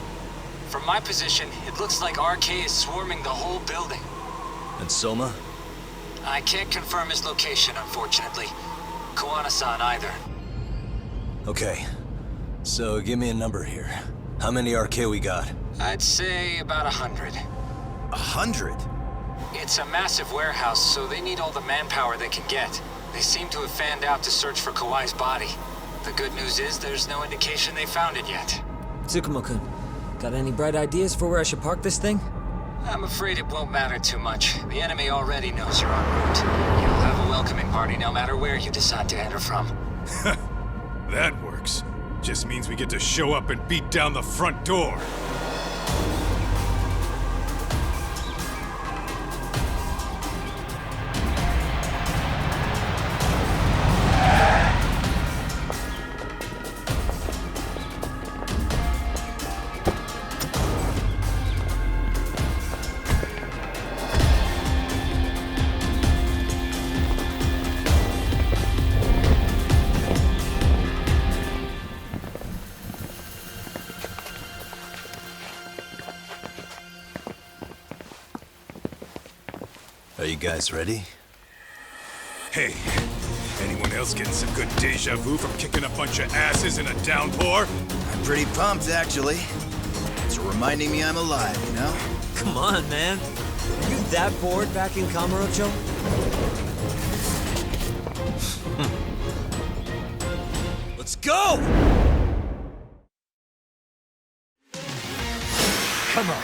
From my position, it looks like RK is swarming the whole building. And Soma? I can't confirm his location, unfortunately. Kawana-san either. Okay. So give me a number here. How many RK we got? I'd say about 100. 100? It's a massive warehouse, so they need all the manpower they can get. They seem to have fanned out to search for Kawai's body. The good news is there's no indication they found it yet. Tsukumo-kun, got any bright ideas for where I should park this thing? I'm afraid it won't matter too much. The enemy already knows you're en route. You'll have a welcoming party no matter where you decide to enter from. That works. Just means we get to show up and beat down the front door. Are you guys ready? Hey, anyone else getting some good deja vu from kicking a bunch of asses in a downpour? I'm pretty pumped, actually. It's reminding me I'm alive, you know? Come on, man. Are you that bored back in Kamurocho? Let's go! Come on.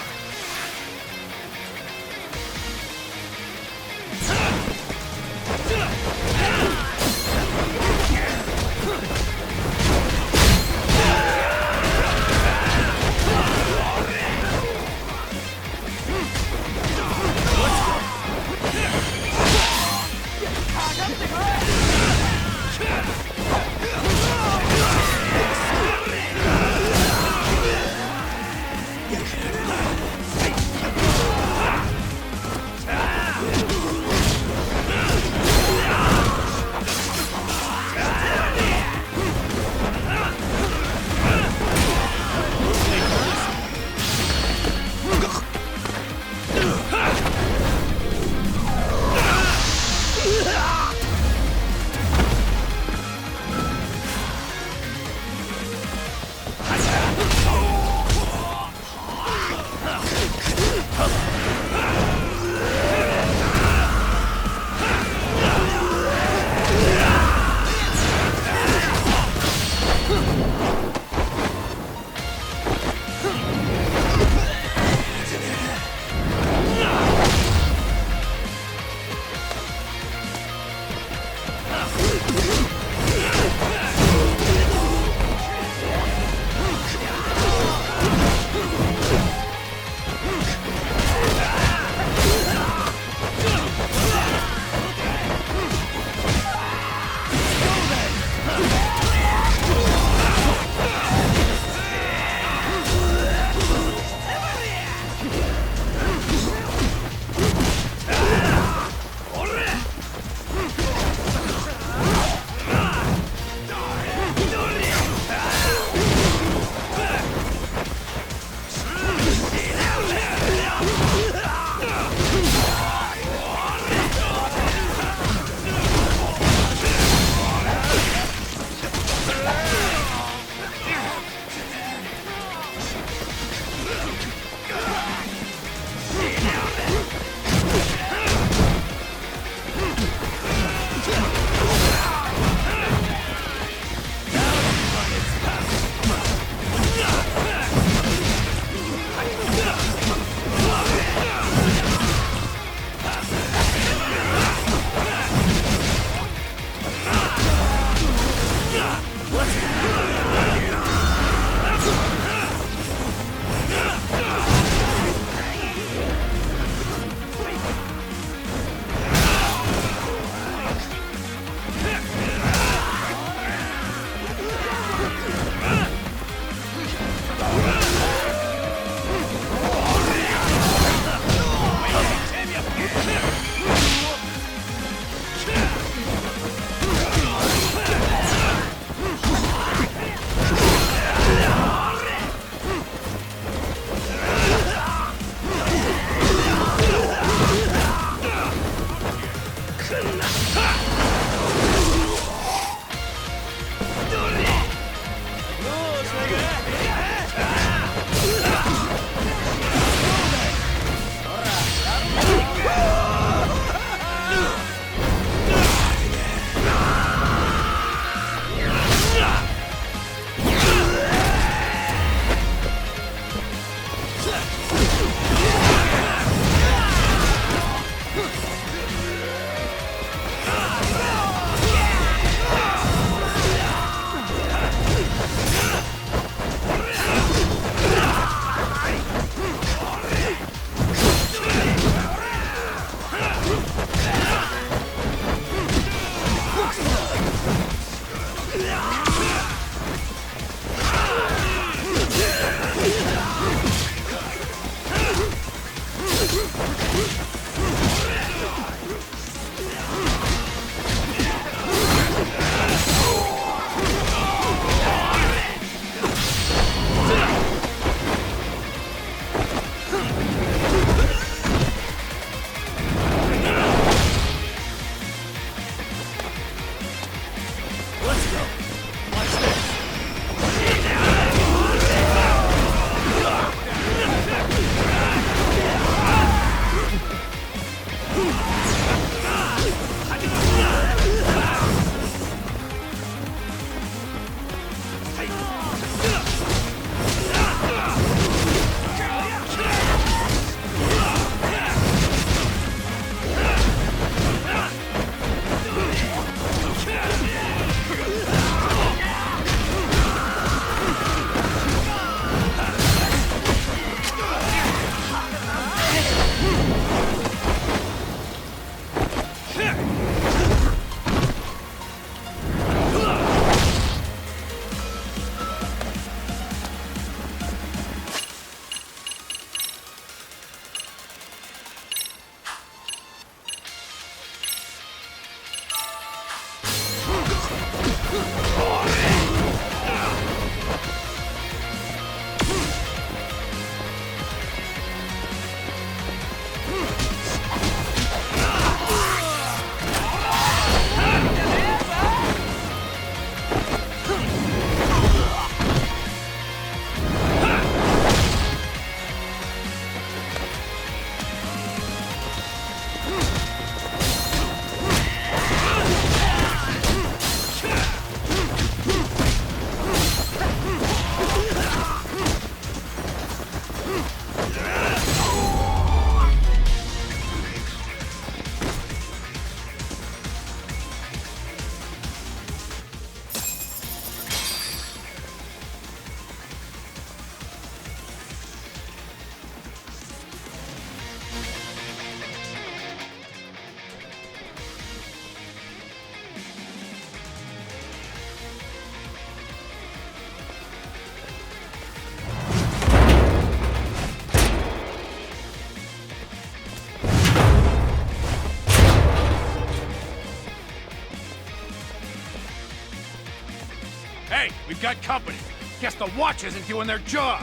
Hey, we've got company. Guess the watch isn't doing their job.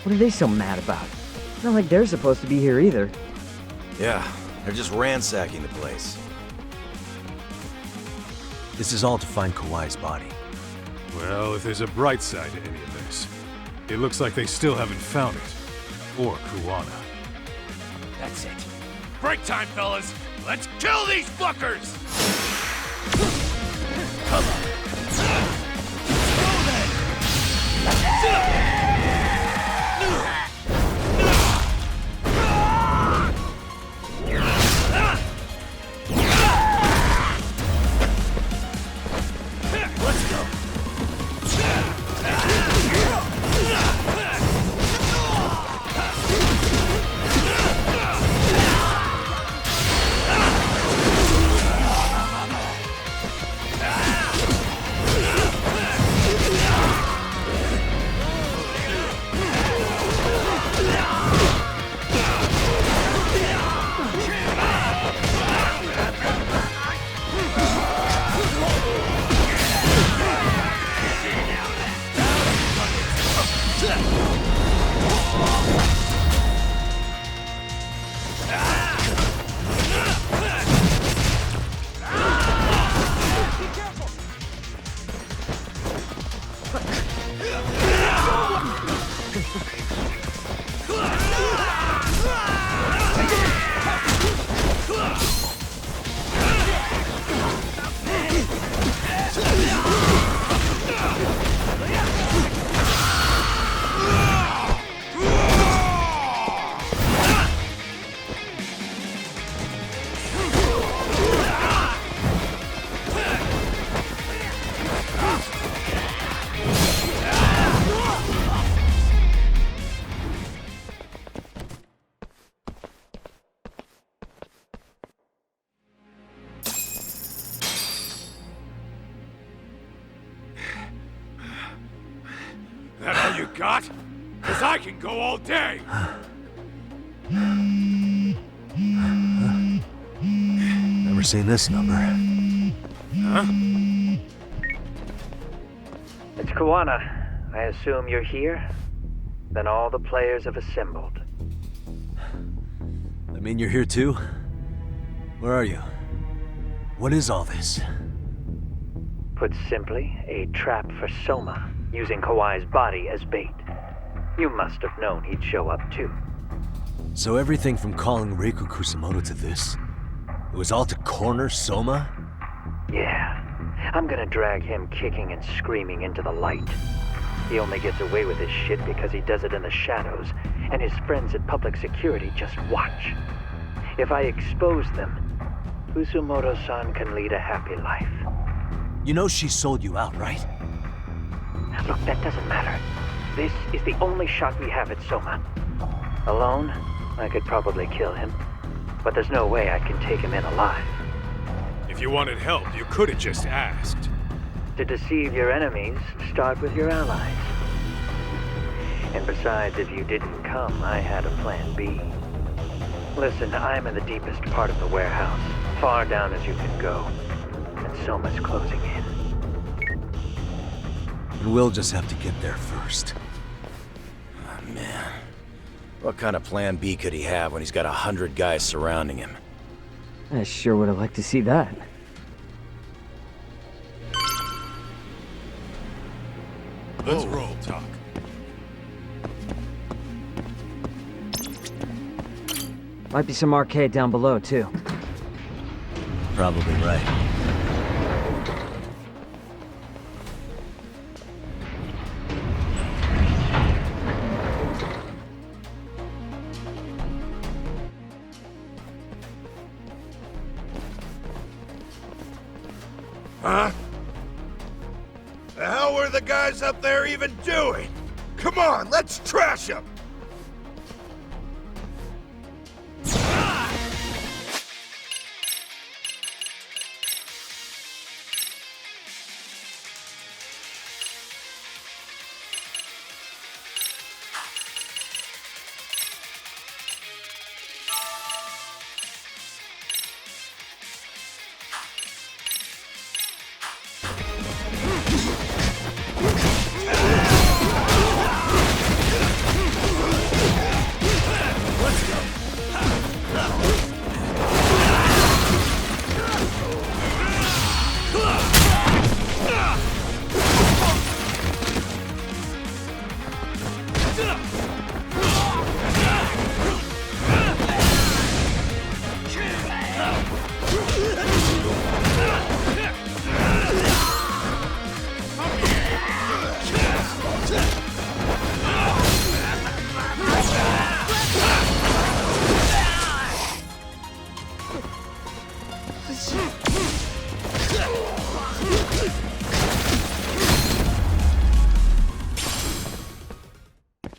What are they so mad about? It's not like they're supposed to be here either. Yeah, they're just ransacking the place. This is all to find Kawai's body. Well, if there's a bright side to any of this, it looks like they still haven't found it. Or Kuwana. That's it. Break time, fellas. Let's kill these fuckers! Come on. Let's go. got? Because I can go all day! Never seen this number. Huh? It's Kawana. I assume you're here? Then all the players have assembled. I mean, you're here too? Where are you? What is all this? Put simply, a trap for Soma, using Kawai's body as bait. You must have known he'd show up too. So everything from calling Reiko Kusumoto to this, it was all to corner Soma? Yeah. I'm gonna drag him kicking and screaming into the light. He only gets away with his shit because he does it in the shadows, and his friends at public security just watch. If I expose them, Kusumoto-san can lead a happy life. You know she sold you out, right? Look, that doesn't matter. This is the only shot we have at Soma. Alone, I could probably kill him, but there's no way I can take him in alive. If you wanted help, you could have just asked. To deceive your enemies, start with your allies. And besides, if you didn't come, I had a plan B. Listen, I'm in the deepest part of the warehouse, far down as you can go, and Soma's closing in. And we'll just have to get there first. Oh, man. What kind of plan B could he have when he's got 100 guys surrounding him? I sure would have liked to see that. Let's roll, Talk. Might be some arcade down below, too. Probably right. Huh? The hell were the guys up there even doing? Come on, let's trash them!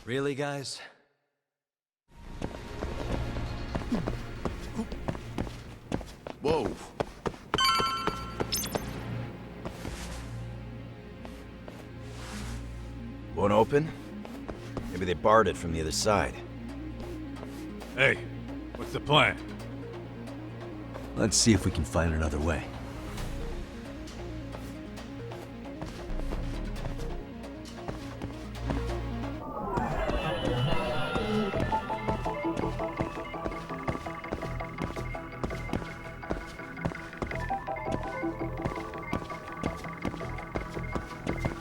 Really, guys? Whoa. Won't open? Maybe they barred it from the other side. Hey, what's the plan? Let's see if we can find another way.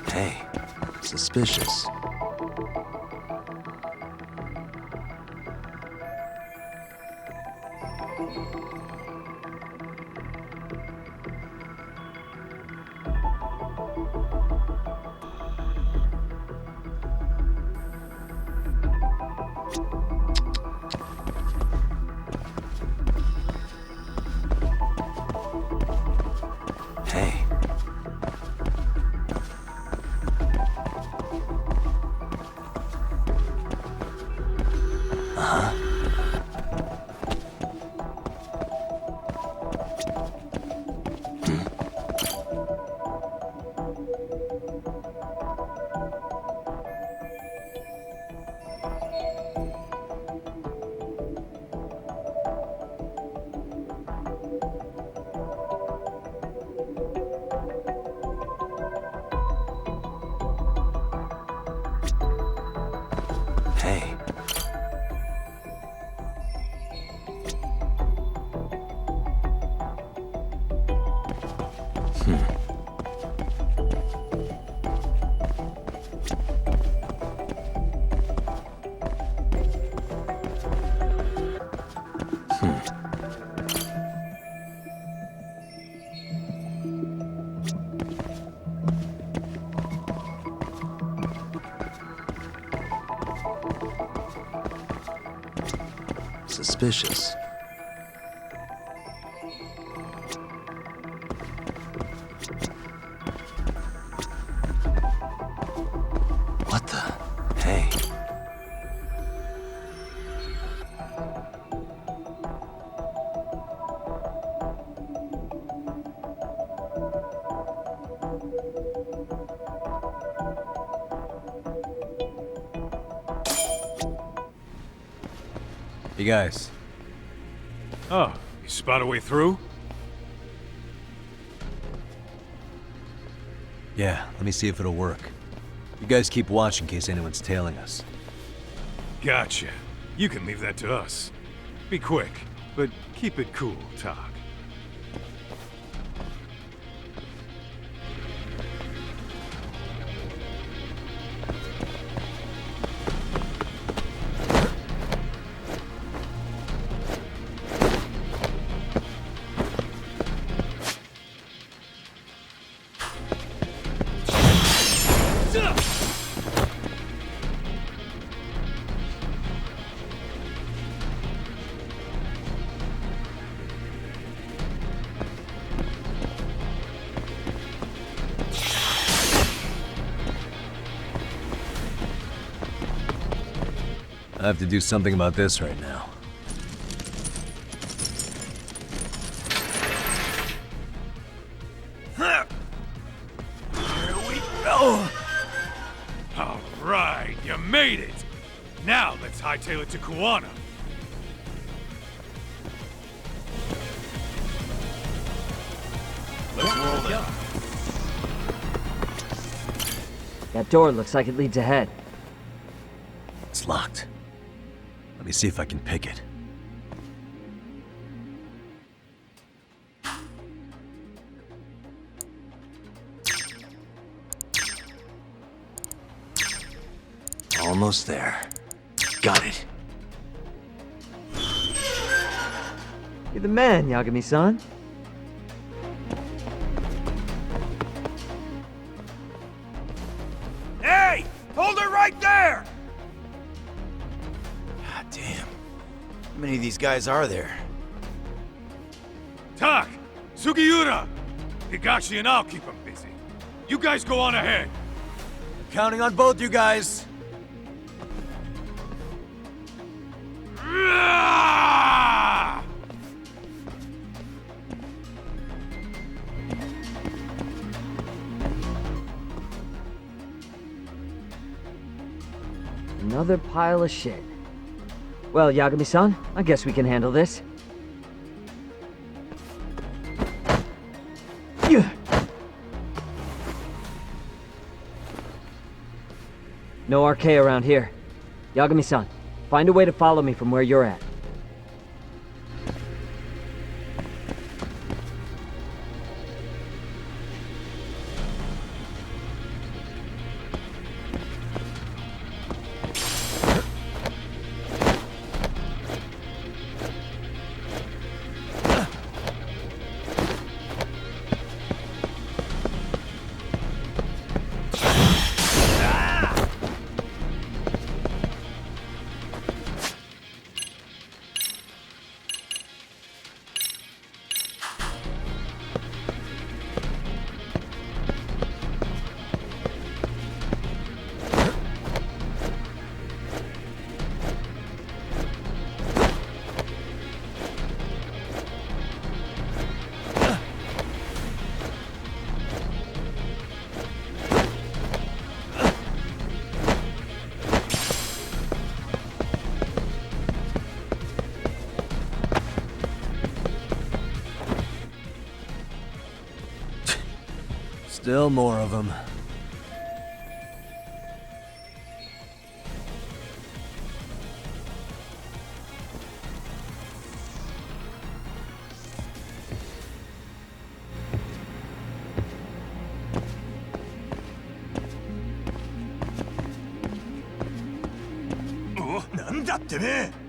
Hey, suspicious. Hey. Suspicious. What the? Hey. You guys. Oh, you spot a way through? Yeah, let me see if it'll work. You guys keep watch in case anyone's tailing us. Gotcha. You can leave that to us. Be quick, but keep it cool, Tog. I have to do something about this right now. Here we go! All right, you made it! Now let's hightail it to Kuwana. Let's roll it. That door looks like it leads ahead. It's locked. Let me see if I can pick it. Almost there. Got it. You're the man, Yagami-san. Hey! Hold it right there! God damn. How many of these guys are there? Tak! Sugiura! Higashi and I'll keep them busy. You guys go on ahead. Counting on both you guys. Another pile of shit. Well, Yagami-san, I guess we can handle this. No arcade around here. Yagami-san, find a way to follow me from where you're at. Still more of them. やってね。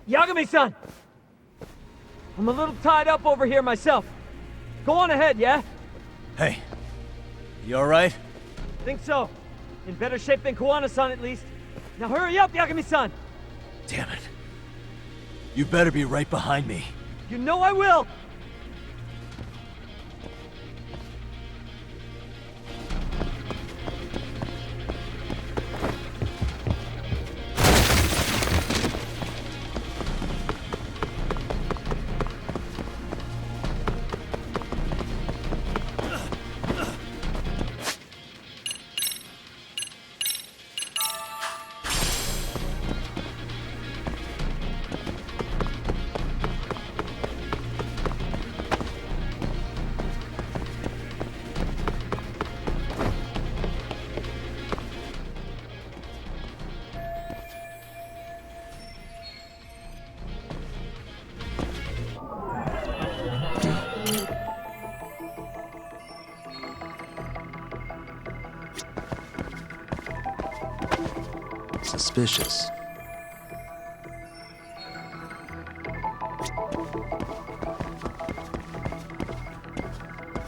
Yagami-san! I'm a little tied up over here myself. Go on ahead, yeah? Hey, you alright? Think so. In better shape than Koana-san, at least. Now hurry up, Yagami-san! Damn it. You better be right behind me. You know I will! Suspicious.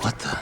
What the?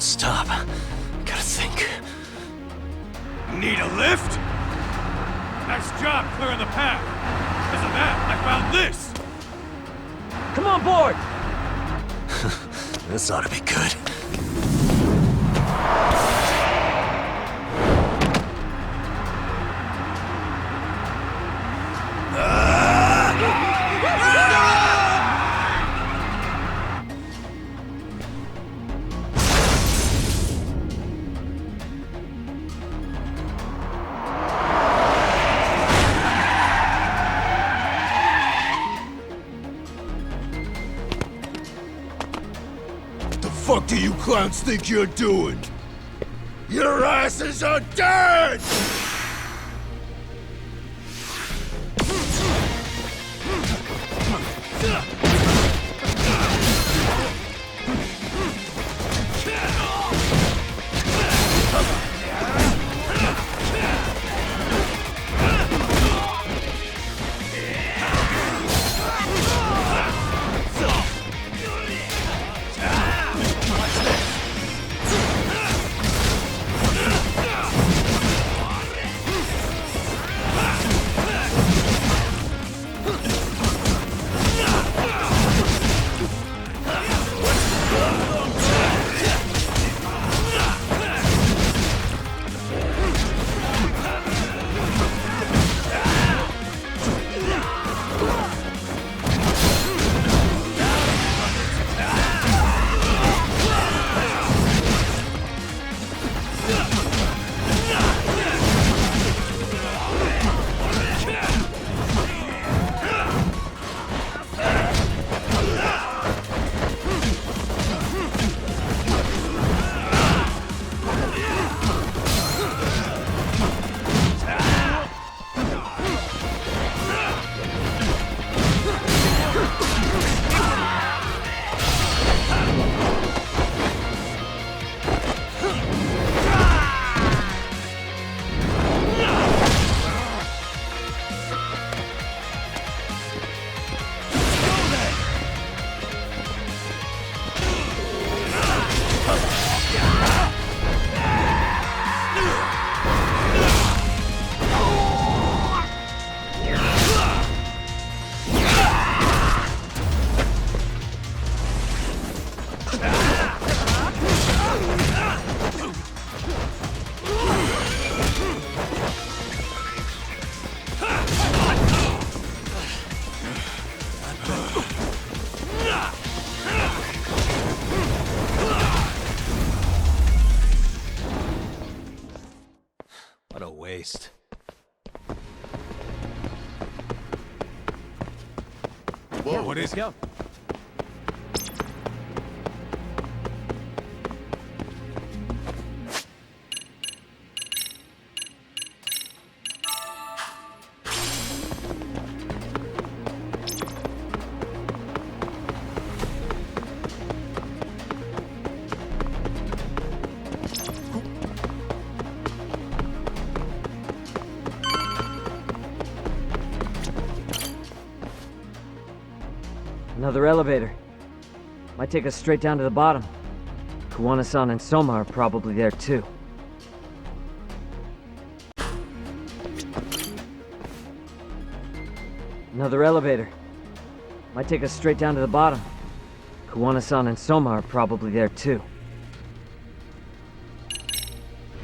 Stop. I gotta think. Need a lift? Nice job clearing the path. Because of that, I found this. Come on board! This ought to be good. What do you clowns think you're doing? Your asses are dead! waste. Whoa, what is it? Another elevator. Might take us straight down to the bottom. Kuwana-san and Soma are probably there too. Another elevator. Might take us straight down to the bottom. Kuwana-san and Soma are probably there too.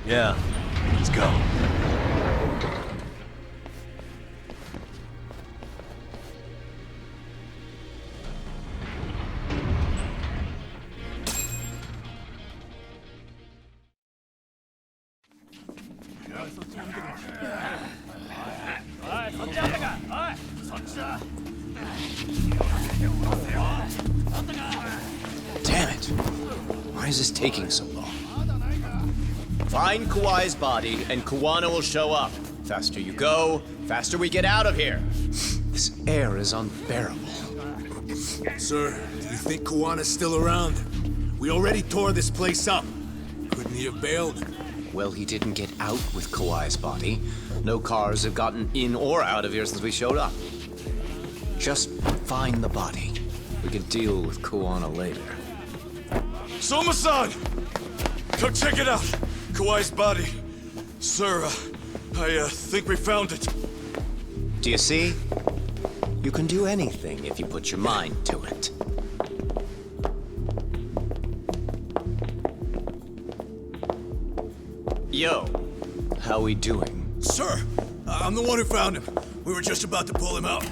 Yeah, let's go. Damn it! Why is this taking so long? Find Kawai's body, and Kuwana will show up. Faster you go, faster we get out of here. This air is unbearable. Sir, do you think Kuwana's still around? We already tore this place up. Couldn't he have bailed? Well, he didn't get out with Kawai's body. No cars have gotten in or out of here since we showed up. Just find the body. We can deal with Kuwana later. Soma-san! Come check it out! Kawai's body. Sir, I think we found it. Do you see? You can do anything if you put your mind to it. Yo, how we doing? Sir, I'm the one who found him. We were just about to pull him out.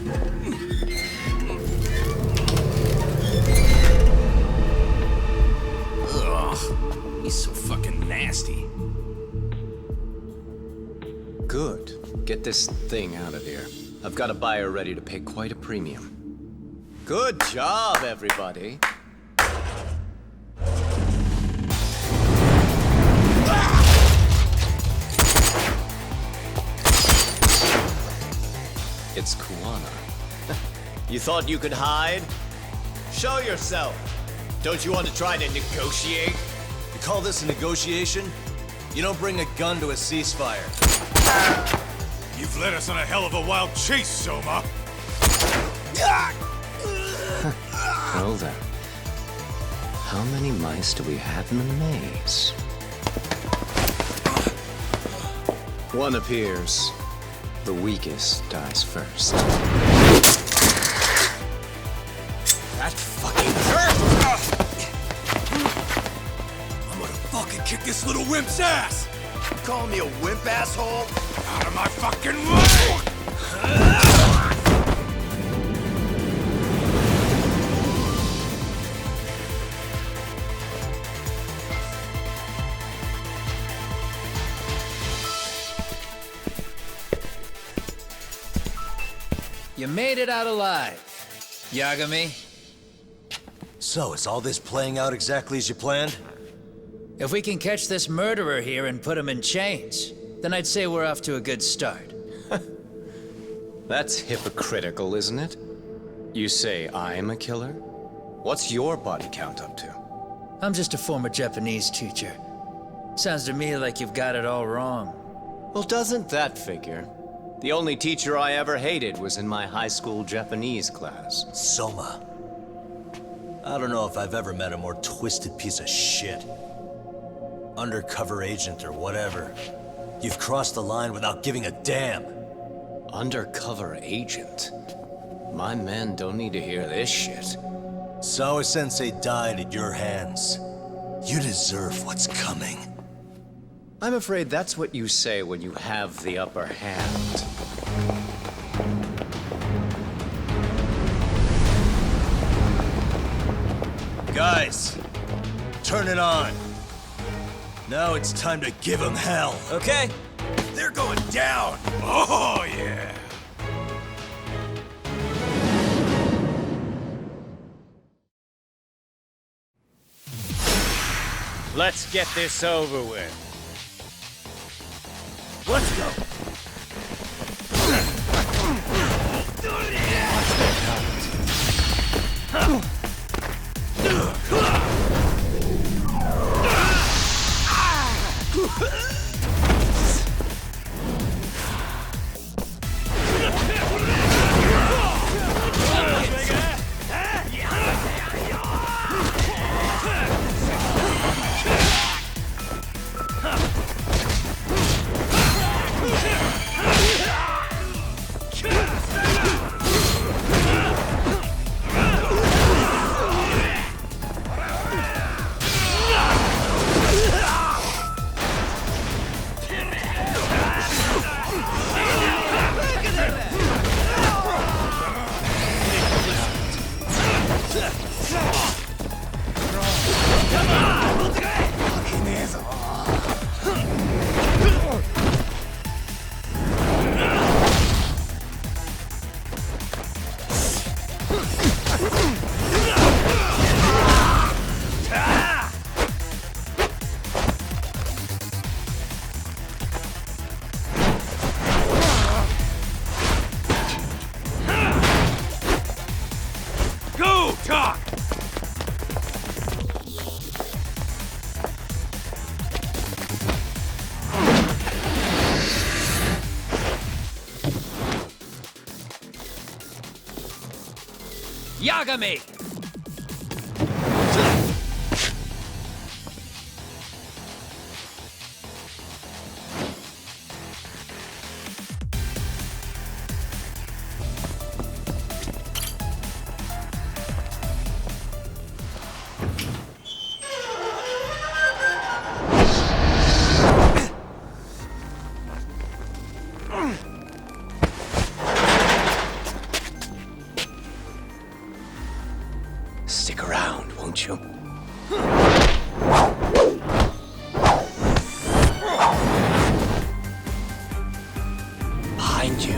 Ugh, he's so fucking nasty. Good. Get this thing out of here. I've got a buyer ready to pay quite a premium. Good job, everybody. It's Kuwana. You thought you could hide? Show yourself! Don't you want to try to negotiate? You call this a negotiation? You don't bring a gun to a ceasefire. You've led us on a hell of a wild chase, Soma! Well then. How many mice do we have in the maze? One appears. The weakest dies first. That fucking hurt! I'm gonna fucking kick this little wimp's ass! You calling me a wimp, asshole? Out of my fucking way! You made it out alive, Yagami. So, is all this playing out exactly as you planned? If we can catch this murderer here and put him in chains, then I'd say we're off to a good start. That's hypocritical, isn't it? You say I'm a killer? What's your body count up to? I'm just a former Japanese teacher. Sounds to me like you've got it all wrong. Well, doesn't that figure? The only teacher I ever hated was in my high school Japanese class. Soma. I don't know if I've ever met a more twisted piece of shit. Undercover agent or whatever. You've crossed the line without giving a damn. Undercover agent? My men don't need to hear this shit. Sawa-sensei died at your hands. You deserve what's coming. I'm afraid that's what you say when you have the upper hand. Guys, turn it on. Now it's time to give them hell. Okay. They're going down. Oh, yeah. Let's get this over with. Let's go. Yagami! won't you? Behind you.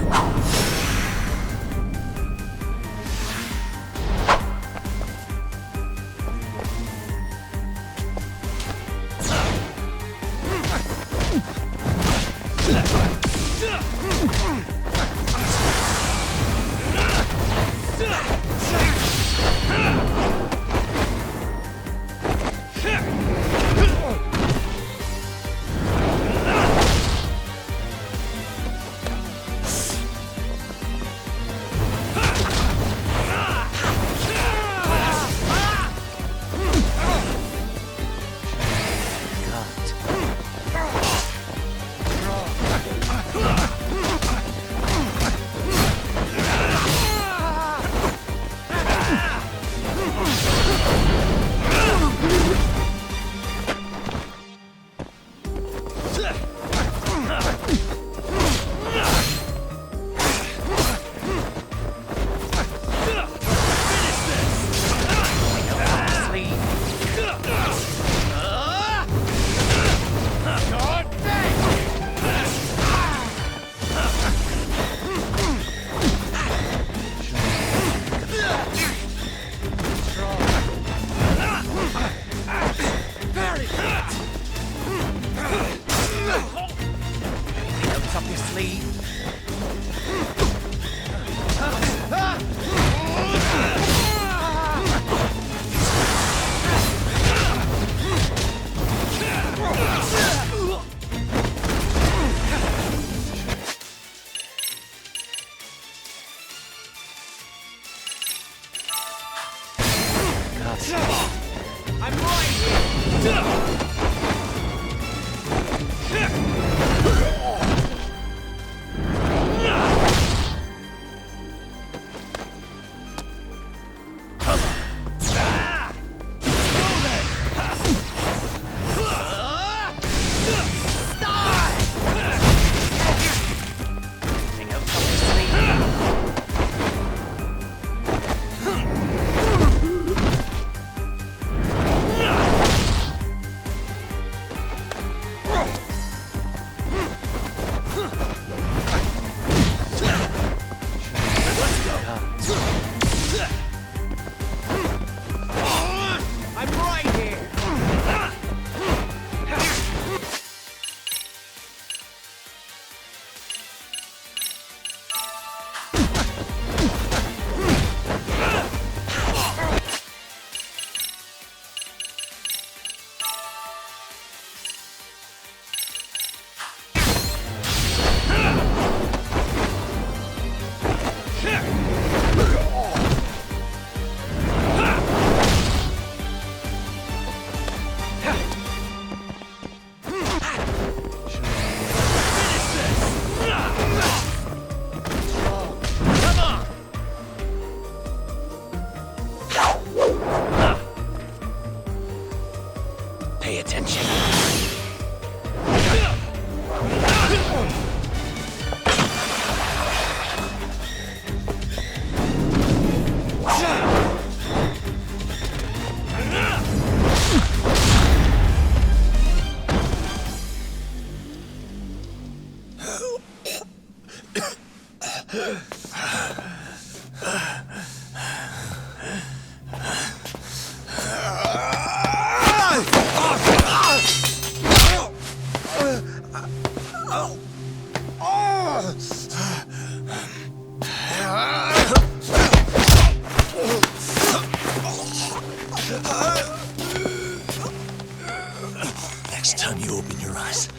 Next time you open your eyes,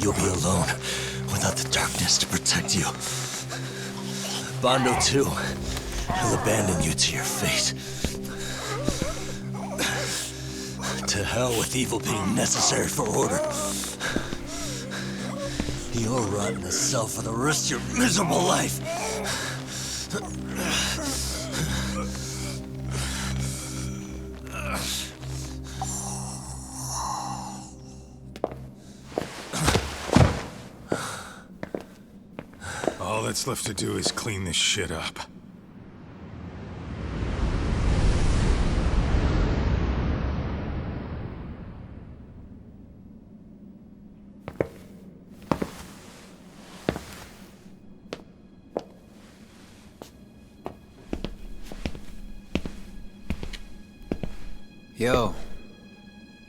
you'll be alone, without the darkness to protect you. Bando too, will abandon you to your fate. To hell with evil being necessary for order. You'll rot in a cell for the rest of your miserable life. All that's left to do is clean this shit up. Yo,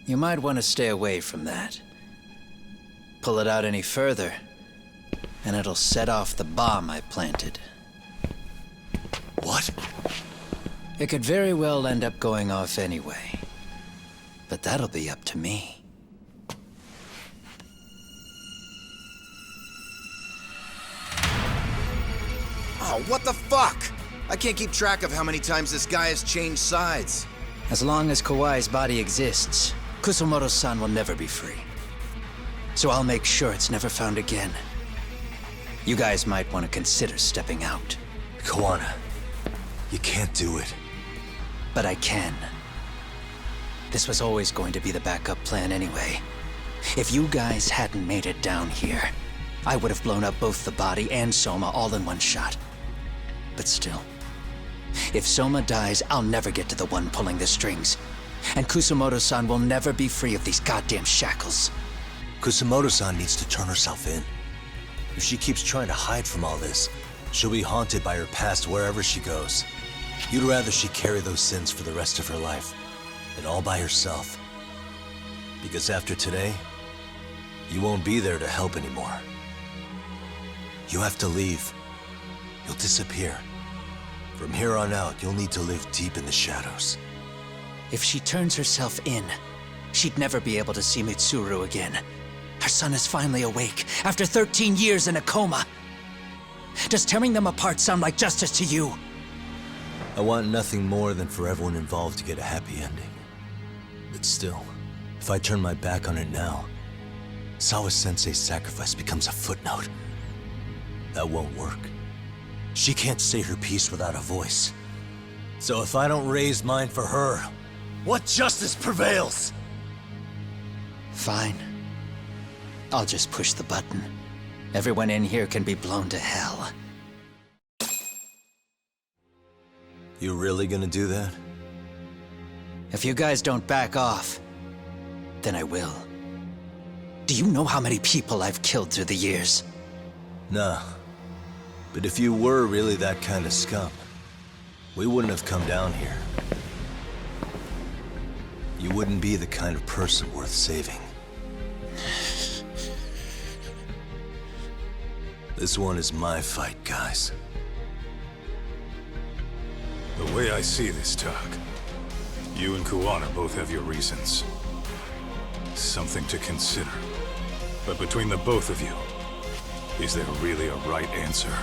you might want to stay away from that. Pull it out any further, and it'll set off the bomb I planted. What? It could very well end up going off anyway. But that'll be up to me. Oh, what the fuck? I can't keep track of how many times this guy has changed sides. As long as Kawai's body exists, Kusumoto-san will never be free. So I'll make sure it's never found again. You guys might want to consider stepping out. Kawana, you can't do it. But I can. This was always going to be the backup plan anyway. If you guys hadn't made it down here, I would have blown up both the body and Soma all in one shot. But still, if Soma dies, I'll never get to the one pulling the strings. And Kusumoto-san will never be free of these goddamn shackles. Kusumoto-san needs to turn herself in. If she keeps trying to hide from all this, she'll be haunted by her past wherever she goes. You'd rather she carry those sins for the rest of her life, and all by herself. Because after today, you won't be there to help anymore. You have to leave. You'll disappear. From here on out, you'll need to live deep in the shadows. If she turns herself in, she'd never be able to see Mitsuru again. Her son is finally awake, after 13 years in a coma. Does tearing them apart sound like justice to you? I want nothing more than for everyone involved to get a happy ending. But still, if I turn my back on it now, Sawa-sensei's sacrifice becomes a footnote. That won't work. She can't say her piece without a voice. So if I don't raise mine for her, what justice prevails? Fine. I'll just push the button. Everyone in here can be blown to hell. You really gonna do that? If you guys don't back off, then I will. Do you know how many people I've killed through the years? Nah. But if you were really that kind of scum, we wouldn't have come down here. You wouldn't be the kind of person worth saving. This one is my fight, guys. The way I see this, Tak, you and Kawana both have your reasons. Something to consider. But between the both of you, is there really a right answer?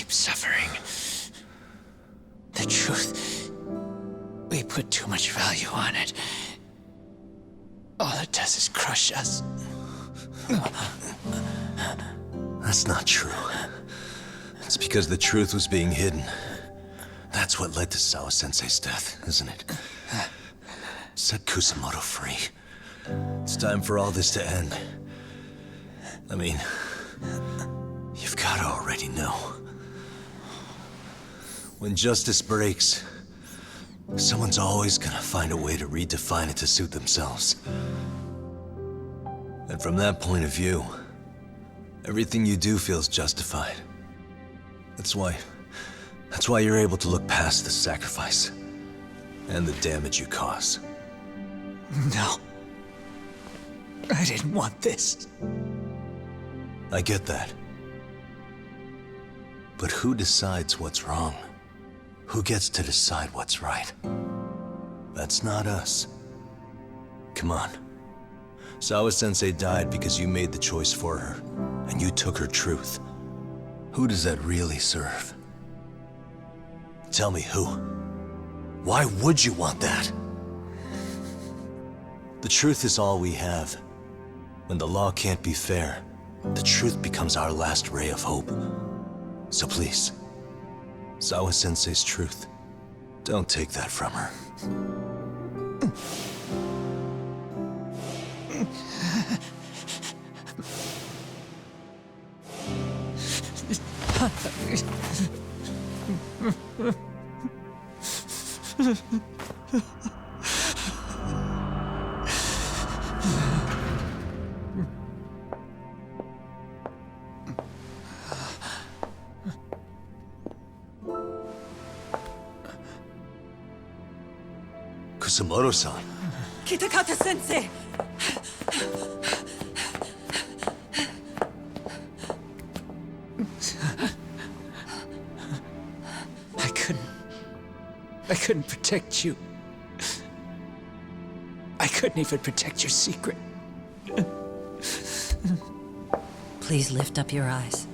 keep suffering. The truth, we put too much value on it. All it does is crush us. That's not true. It's because the truth was being hidden. That's what led to Sawa-sensei's death, isn't it? Set Kusumoto free. It's time for all this to end. I mean, you've gotta already know. When justice breaks, someone's always gonna find a way to redefine it to suit themselves. And from that point of view, everything you do feels justified. That's why you're able to look past the sacrifice and the damage you cause. No. I didn't want this. I get that. But who decides what's wrong? Who gets to decide what's right? That's not us. Come on. Sawa-sensei died because you made the choice for her, and you took her truth. Who does that really serve? Tell me who. Why would you want that? The truth is all we have. When the law can't be fair, the truth becomes our last ray of hope. So please, Sawa-sensei's truth, don't take that from her. Kusumoto-san. Kitakata-sensei! I couldn't protect you. I couldn't even protect your secret. Please lift up your eyes.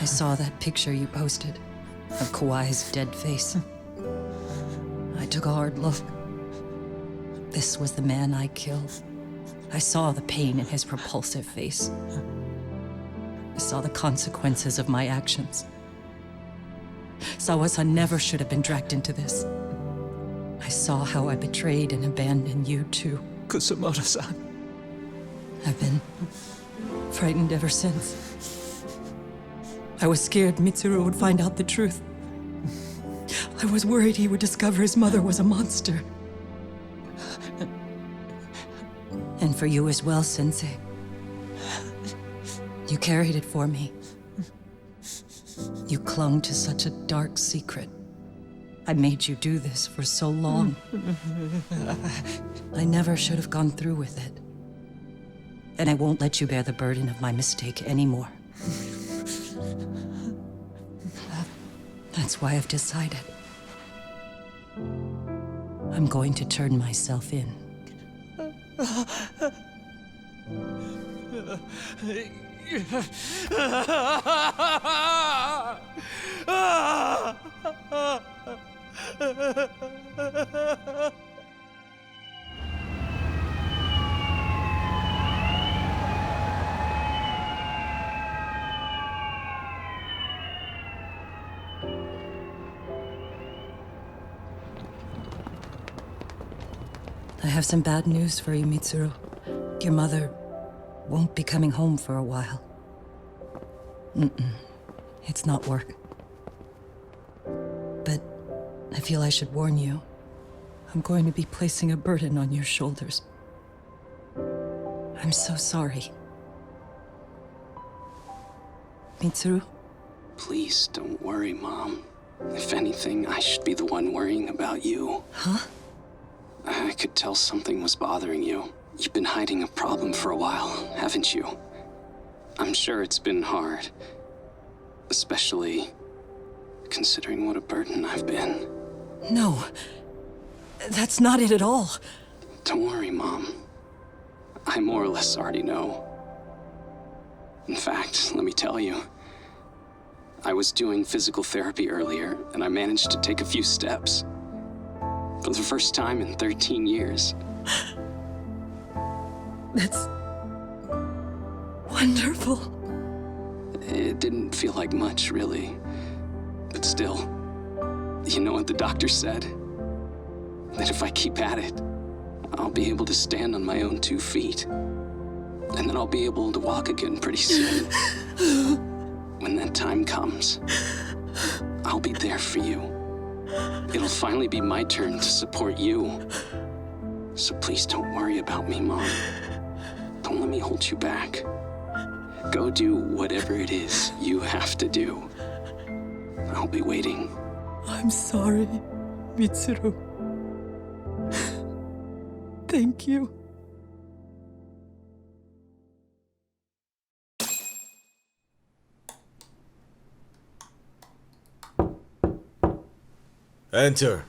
I saw that picture you posted of Kawai's dead face. I took a hard look. This was the man I killed. I saw the pain in his repulsive face. I saw the consequences of my actions. Sawa-san never should have been dragged into this. I saw how I betrayed and abandoned you too, Kusumoto-san. I've been frightened ever since. I was scared Mitsuru would find out the truth. I was worried he would discover his mother was a monster. And for you as well, Sensei. You carried it for me. You clung to such a dark secret. I made you do this for so long. I never should have gone through with it. And I won't let you bear the burden of my mistake anymore. That's why I've decided. I'm going to turn myself in. I have some bad news for you, Mitsuru. Your mother won't be coming home for a while. It's not work. But I feel I should warn you. I'm going to be placing a burden on your shoulders. I'm so sorry. Mitsuru? Please don't worry, Mom. If anything, I should be the one worrying about you. Huh? I could tell something was bothering you. You've been hiding a problem for a while, haven't you? I'm sure it's been hard. Especially considering what a burden I've been. No. That's not it at all. Don't worry, Mom. I more or less already know. In fact, let me tell you, I was doing physical therapy earlier, and I managed to take a few steps. For the first time in 13 years. That's wonderful. It didn't feel like much, really. But still, you know what the doctor said? That if I keep at it, I'll be able to stand on my own 2 feet. And then I'll be able to walk again pretty soon. When that time comes, I'll be there for you. It'll finally be my turn to support you. So please don't worry about me, Mom. Don't let me hold you back. Go do whatever it is you have to do. I'll be waiting. I'm sorry, Mitsuru. Thank you. Enter.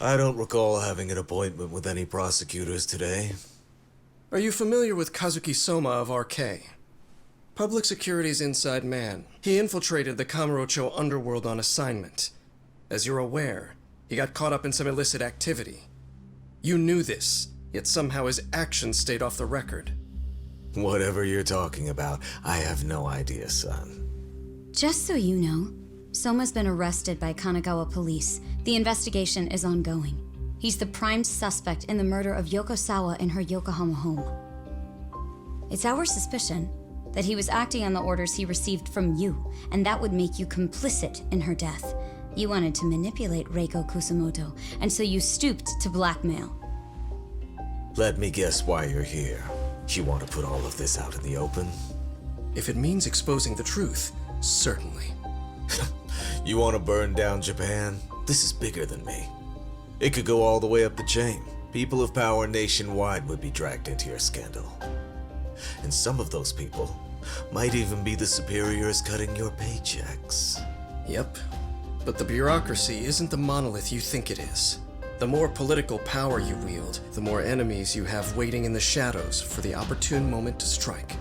I don't recall having an appointment with any prosecutors today. Are you familiar with Kazuki Soma of RK? Public Security's inside man. He infiltrated the Kamurocho underworld on assignment. As you're aware, he got caught up in some illicit activity. You knew this, yet somehow his actions stayed off the record. Whatever you're talking about, I have no idea, son. Just so you know, Soma's been arrested by Kanagawa police. The investigation is ongoing. He's the prime suspect in the murder of Yoko Sawa in her Yokohama home. It's our suspicion that he was acting on the orders he received from you, and that would make you complicit in her death. You wanted to manipulate Reiko Kusumoto, and so you stooped to blackmail. Let me guess why you're here. You want to put all of this out in the open? If it means exposing the truth, certainly. You want to burn down Japan? This is bigger than me. It could go all the way up the chain. People of power nationwide would be dragged into your scandal. And some of those people might even be the superiors cutting your paychecks. Yep. But the bureaucracy isn't the monolith you think it is. The more political power you wield, the more enemies you have waiting in the shadows for the opportune moment to strike.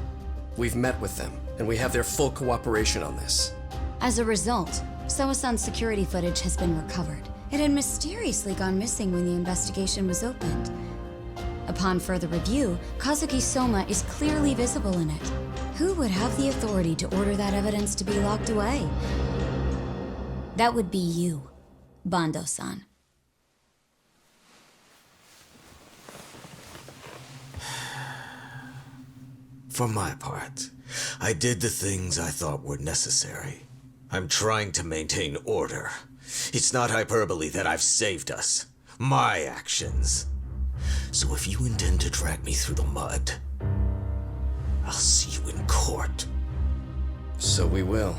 We've met with them, and we have their full cooperation on this. As a result, Soa-san's security footage has been recovered. It had mysteriously gone missing when the investigation was opened. Upon further review, Kazuki Soma is clearly visible in it. Who would have the authority to order that evidence to be locked away? That would be you, Bando-san. For my part, I did the things I thought were necessary. I'm trying to maintain order. It's not hyperbole that I've saved us. My actions. So if you intend to drag me through the mud, I'll see you in court. So we will.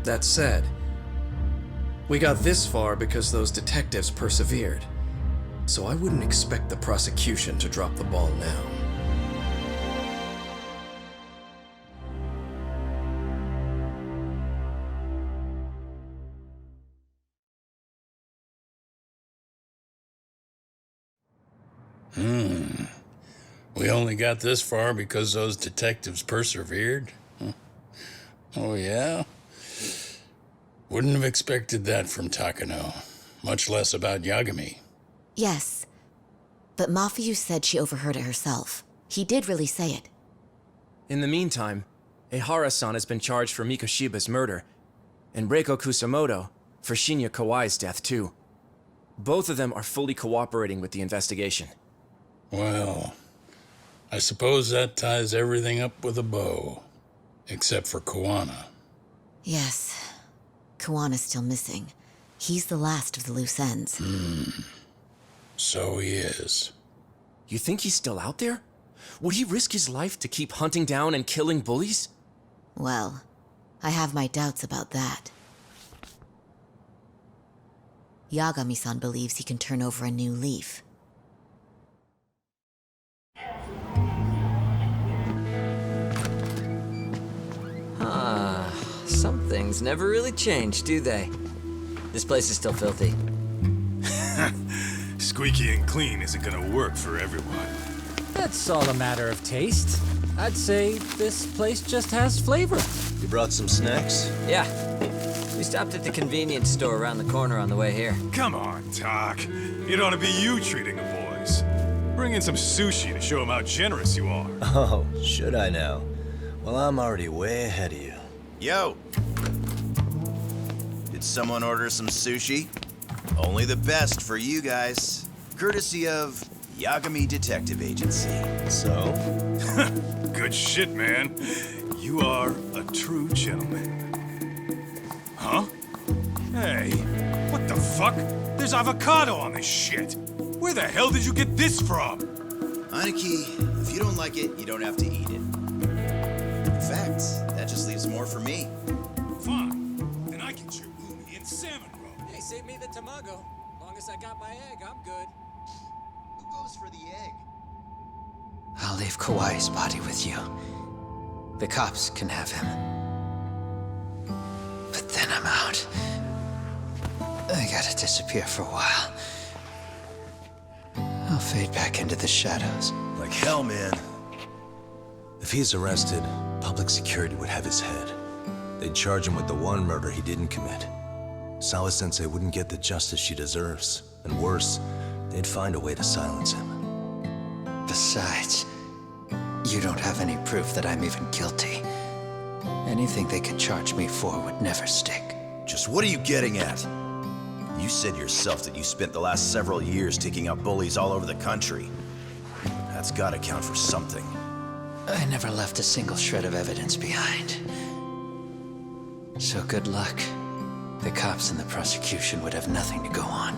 That said, we got this far because those detectives persevered. So I wouldn't expect the prosecution to drop the ball now. We only got this far because those detectives persevered? Huh. Oh, yeah? Wouldn't have expected that from Takano, much less about Yagami. Yes, but Mafuyu said she overheard it herself. He did really say it. In the meantime, Aharasan has been charged for Mikoshiba's murder, and Reiko Kusumoto for Shinya Kawai's death, too. Both of them are fully cooperating with the investigation. Well, I suppose that ties everything up with a bow, except for Kuwana. Yes, Kuwana's still missing. He's the last of the loose ends. So he is. You think he's still out there? Would he risk his life to keep hunting down and killing bullies? Well, I have my doubts about that. Yagami-san believes he can turn over a new leaf. Things never really change, do they? This place is still filthy. Squeaky and clean isn't gonna work for everyone. That's all a matter of taste. I'd say this place just has flavor. You brought some snacks? Yeah. We stopped at the convenience store around the corner on the way here. Come on, Doc. It ought to be you treating the boys. Bring in some sushi to show them how generous you are. Oh, should I now? Well, I'm already way ahead of you. Yo! Did someone order some sushi? Only the best for you guys. Courtesy of Yagami Detective Agency. So? Good shit, man. You are a true gentleman. Huh? Hey, what the fuck? There's avocado on this shit. Where the hell did you get this from? Aniki, if you don't like it, you don't have to eat it. In fact, that just leaves more for me. Fine. Then I can chew umi and salmon roe. Hey, save me the tamago. Long as I got my egg, I'm good. Who goes for the egg? I'll leave Kawai's body with you. The cops can have him. But then I'm out. I gotta disappear for a while. I'll fade back into the shadows. Like hell, man. If he's arrested, public security would have his head. They'd charge him with the one murder he didn't commit. Sawa-sensei wouldn't get the justice she deserves. And worse, they'd find a way to silence him. Besides, you don't have any proof that I'm even guilty. Anything they could charge me for would never stick. Just what are you getting at? You said yourself that you spent the last several years taking out bullies all over the country. That's gotta count for something. I never left a single shred of evidence behind. So good luck. The cops and the prosecution would have nothing to go on.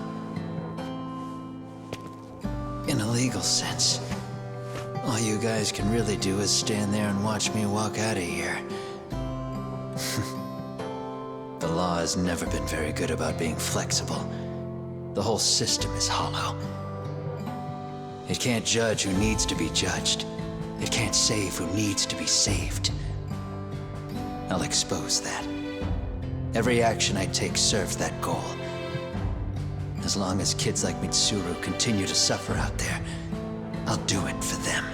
In a legal sense, all you guys can really do is stand there and watch me walk out of here. The law has never been very good about being flexible. The whole system is hollow. It can't judge who needs to be judged. It can't save who needs to be saved. I'll expose that. Every action I take serves that goal. As long as kids like Mitsuru continue to suffer out there, I'll do it for them.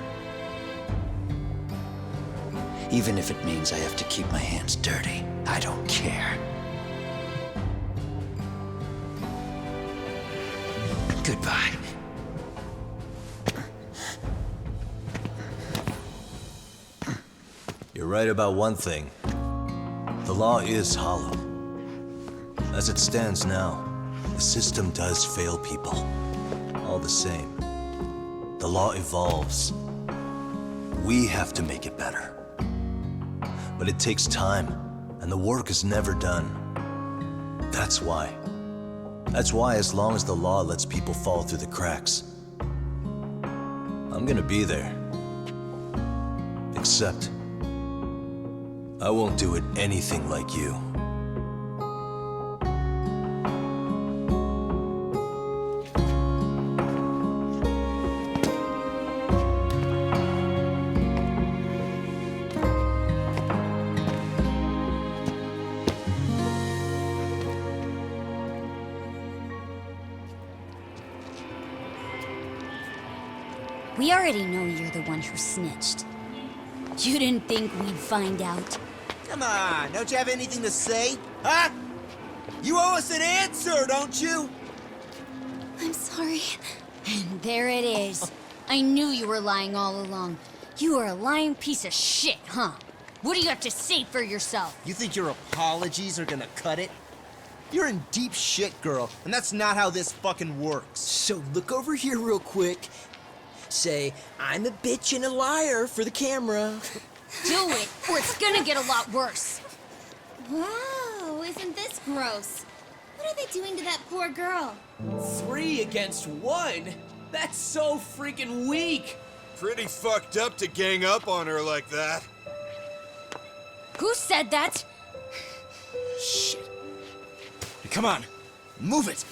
Even if it means I have to keep my hands dirty, I don't care. Goodbye. You're right about one thing. The law is hollow. As it stands now, the system does fail people. All the same, the law evolves. We have to make it better. But it takes time, and the work is never done. That's why, as long as the law lets people fall through the cracks, I'm gonna be there. Except, I won't do it anything like you. We already know you're the one who snitched. You didn't think we'd find out? Come on, don't you have anything to say? Huh? You owe us an answer, don't you? I'm sorry. And there it is. I knew you were lying all along. You are a lying piece of shit, huh? What do you have to say for yourself? You think your apologies are gonna cut it? You're in deep shit, girl, and that's not how this fucking works. So look over here real quick. Say, I'm a bitch and a liar for the camera. Do it, or it's gonna get a lot worse. Wow, isn't this gross? What are they doing to that poor girl? 3 against 1? That's so freaking weak! Pretty fucked up to gang up on her like that. Who said that? Shit. Hey, come on, move it.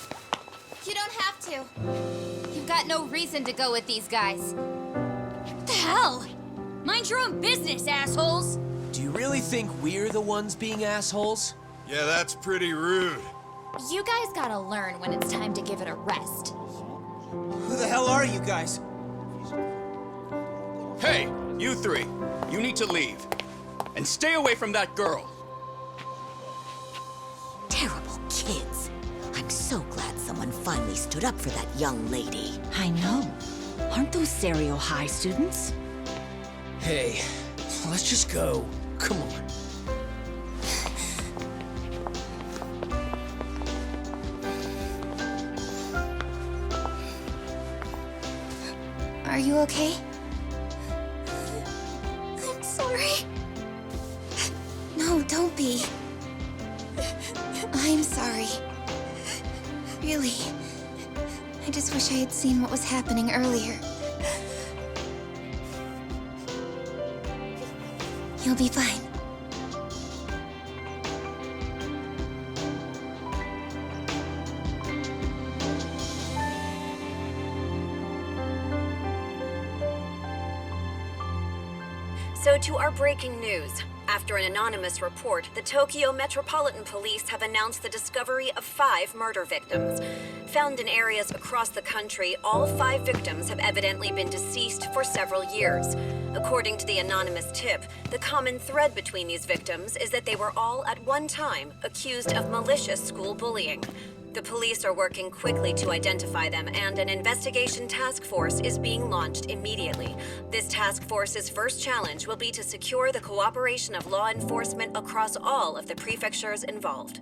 You don't have to. You've got no reason to go with these guys. What the hell? Mind your own business, assholes! Do you really think we're the ones being assholes? Yeah, that's pretty rude. You guys gotta learn when it's time to give it a rest. Who the hell are you guys? Hey, you three. You need to leave. And stay away from that girl. Terrible kids. I'm so glad someone finally stood up for that young lady. I know. Aren't those Seiryo High students? Hey, let's just go. Come on. Are you okay? I'm sorry. No, don't be. I'm sorry. Really. I just wish I had seen what was happening earlier. You'll be fine. So to our breaking news. After an anonymous report, the Tokyo Metropolitan Police have announced the discovery of 5 murder victims. Found in areas across the country, all 5 victims have evidently been deceased for several years. According to the anonymous tip, the common thread between these victims is that they were all at one time accused of malicious school bullying. The police are working quickly to identify them, and an investigation task force is being launched immediately. This task force's first challenge will be to secure the cooperation of law enforcement across all of the prefectures involved.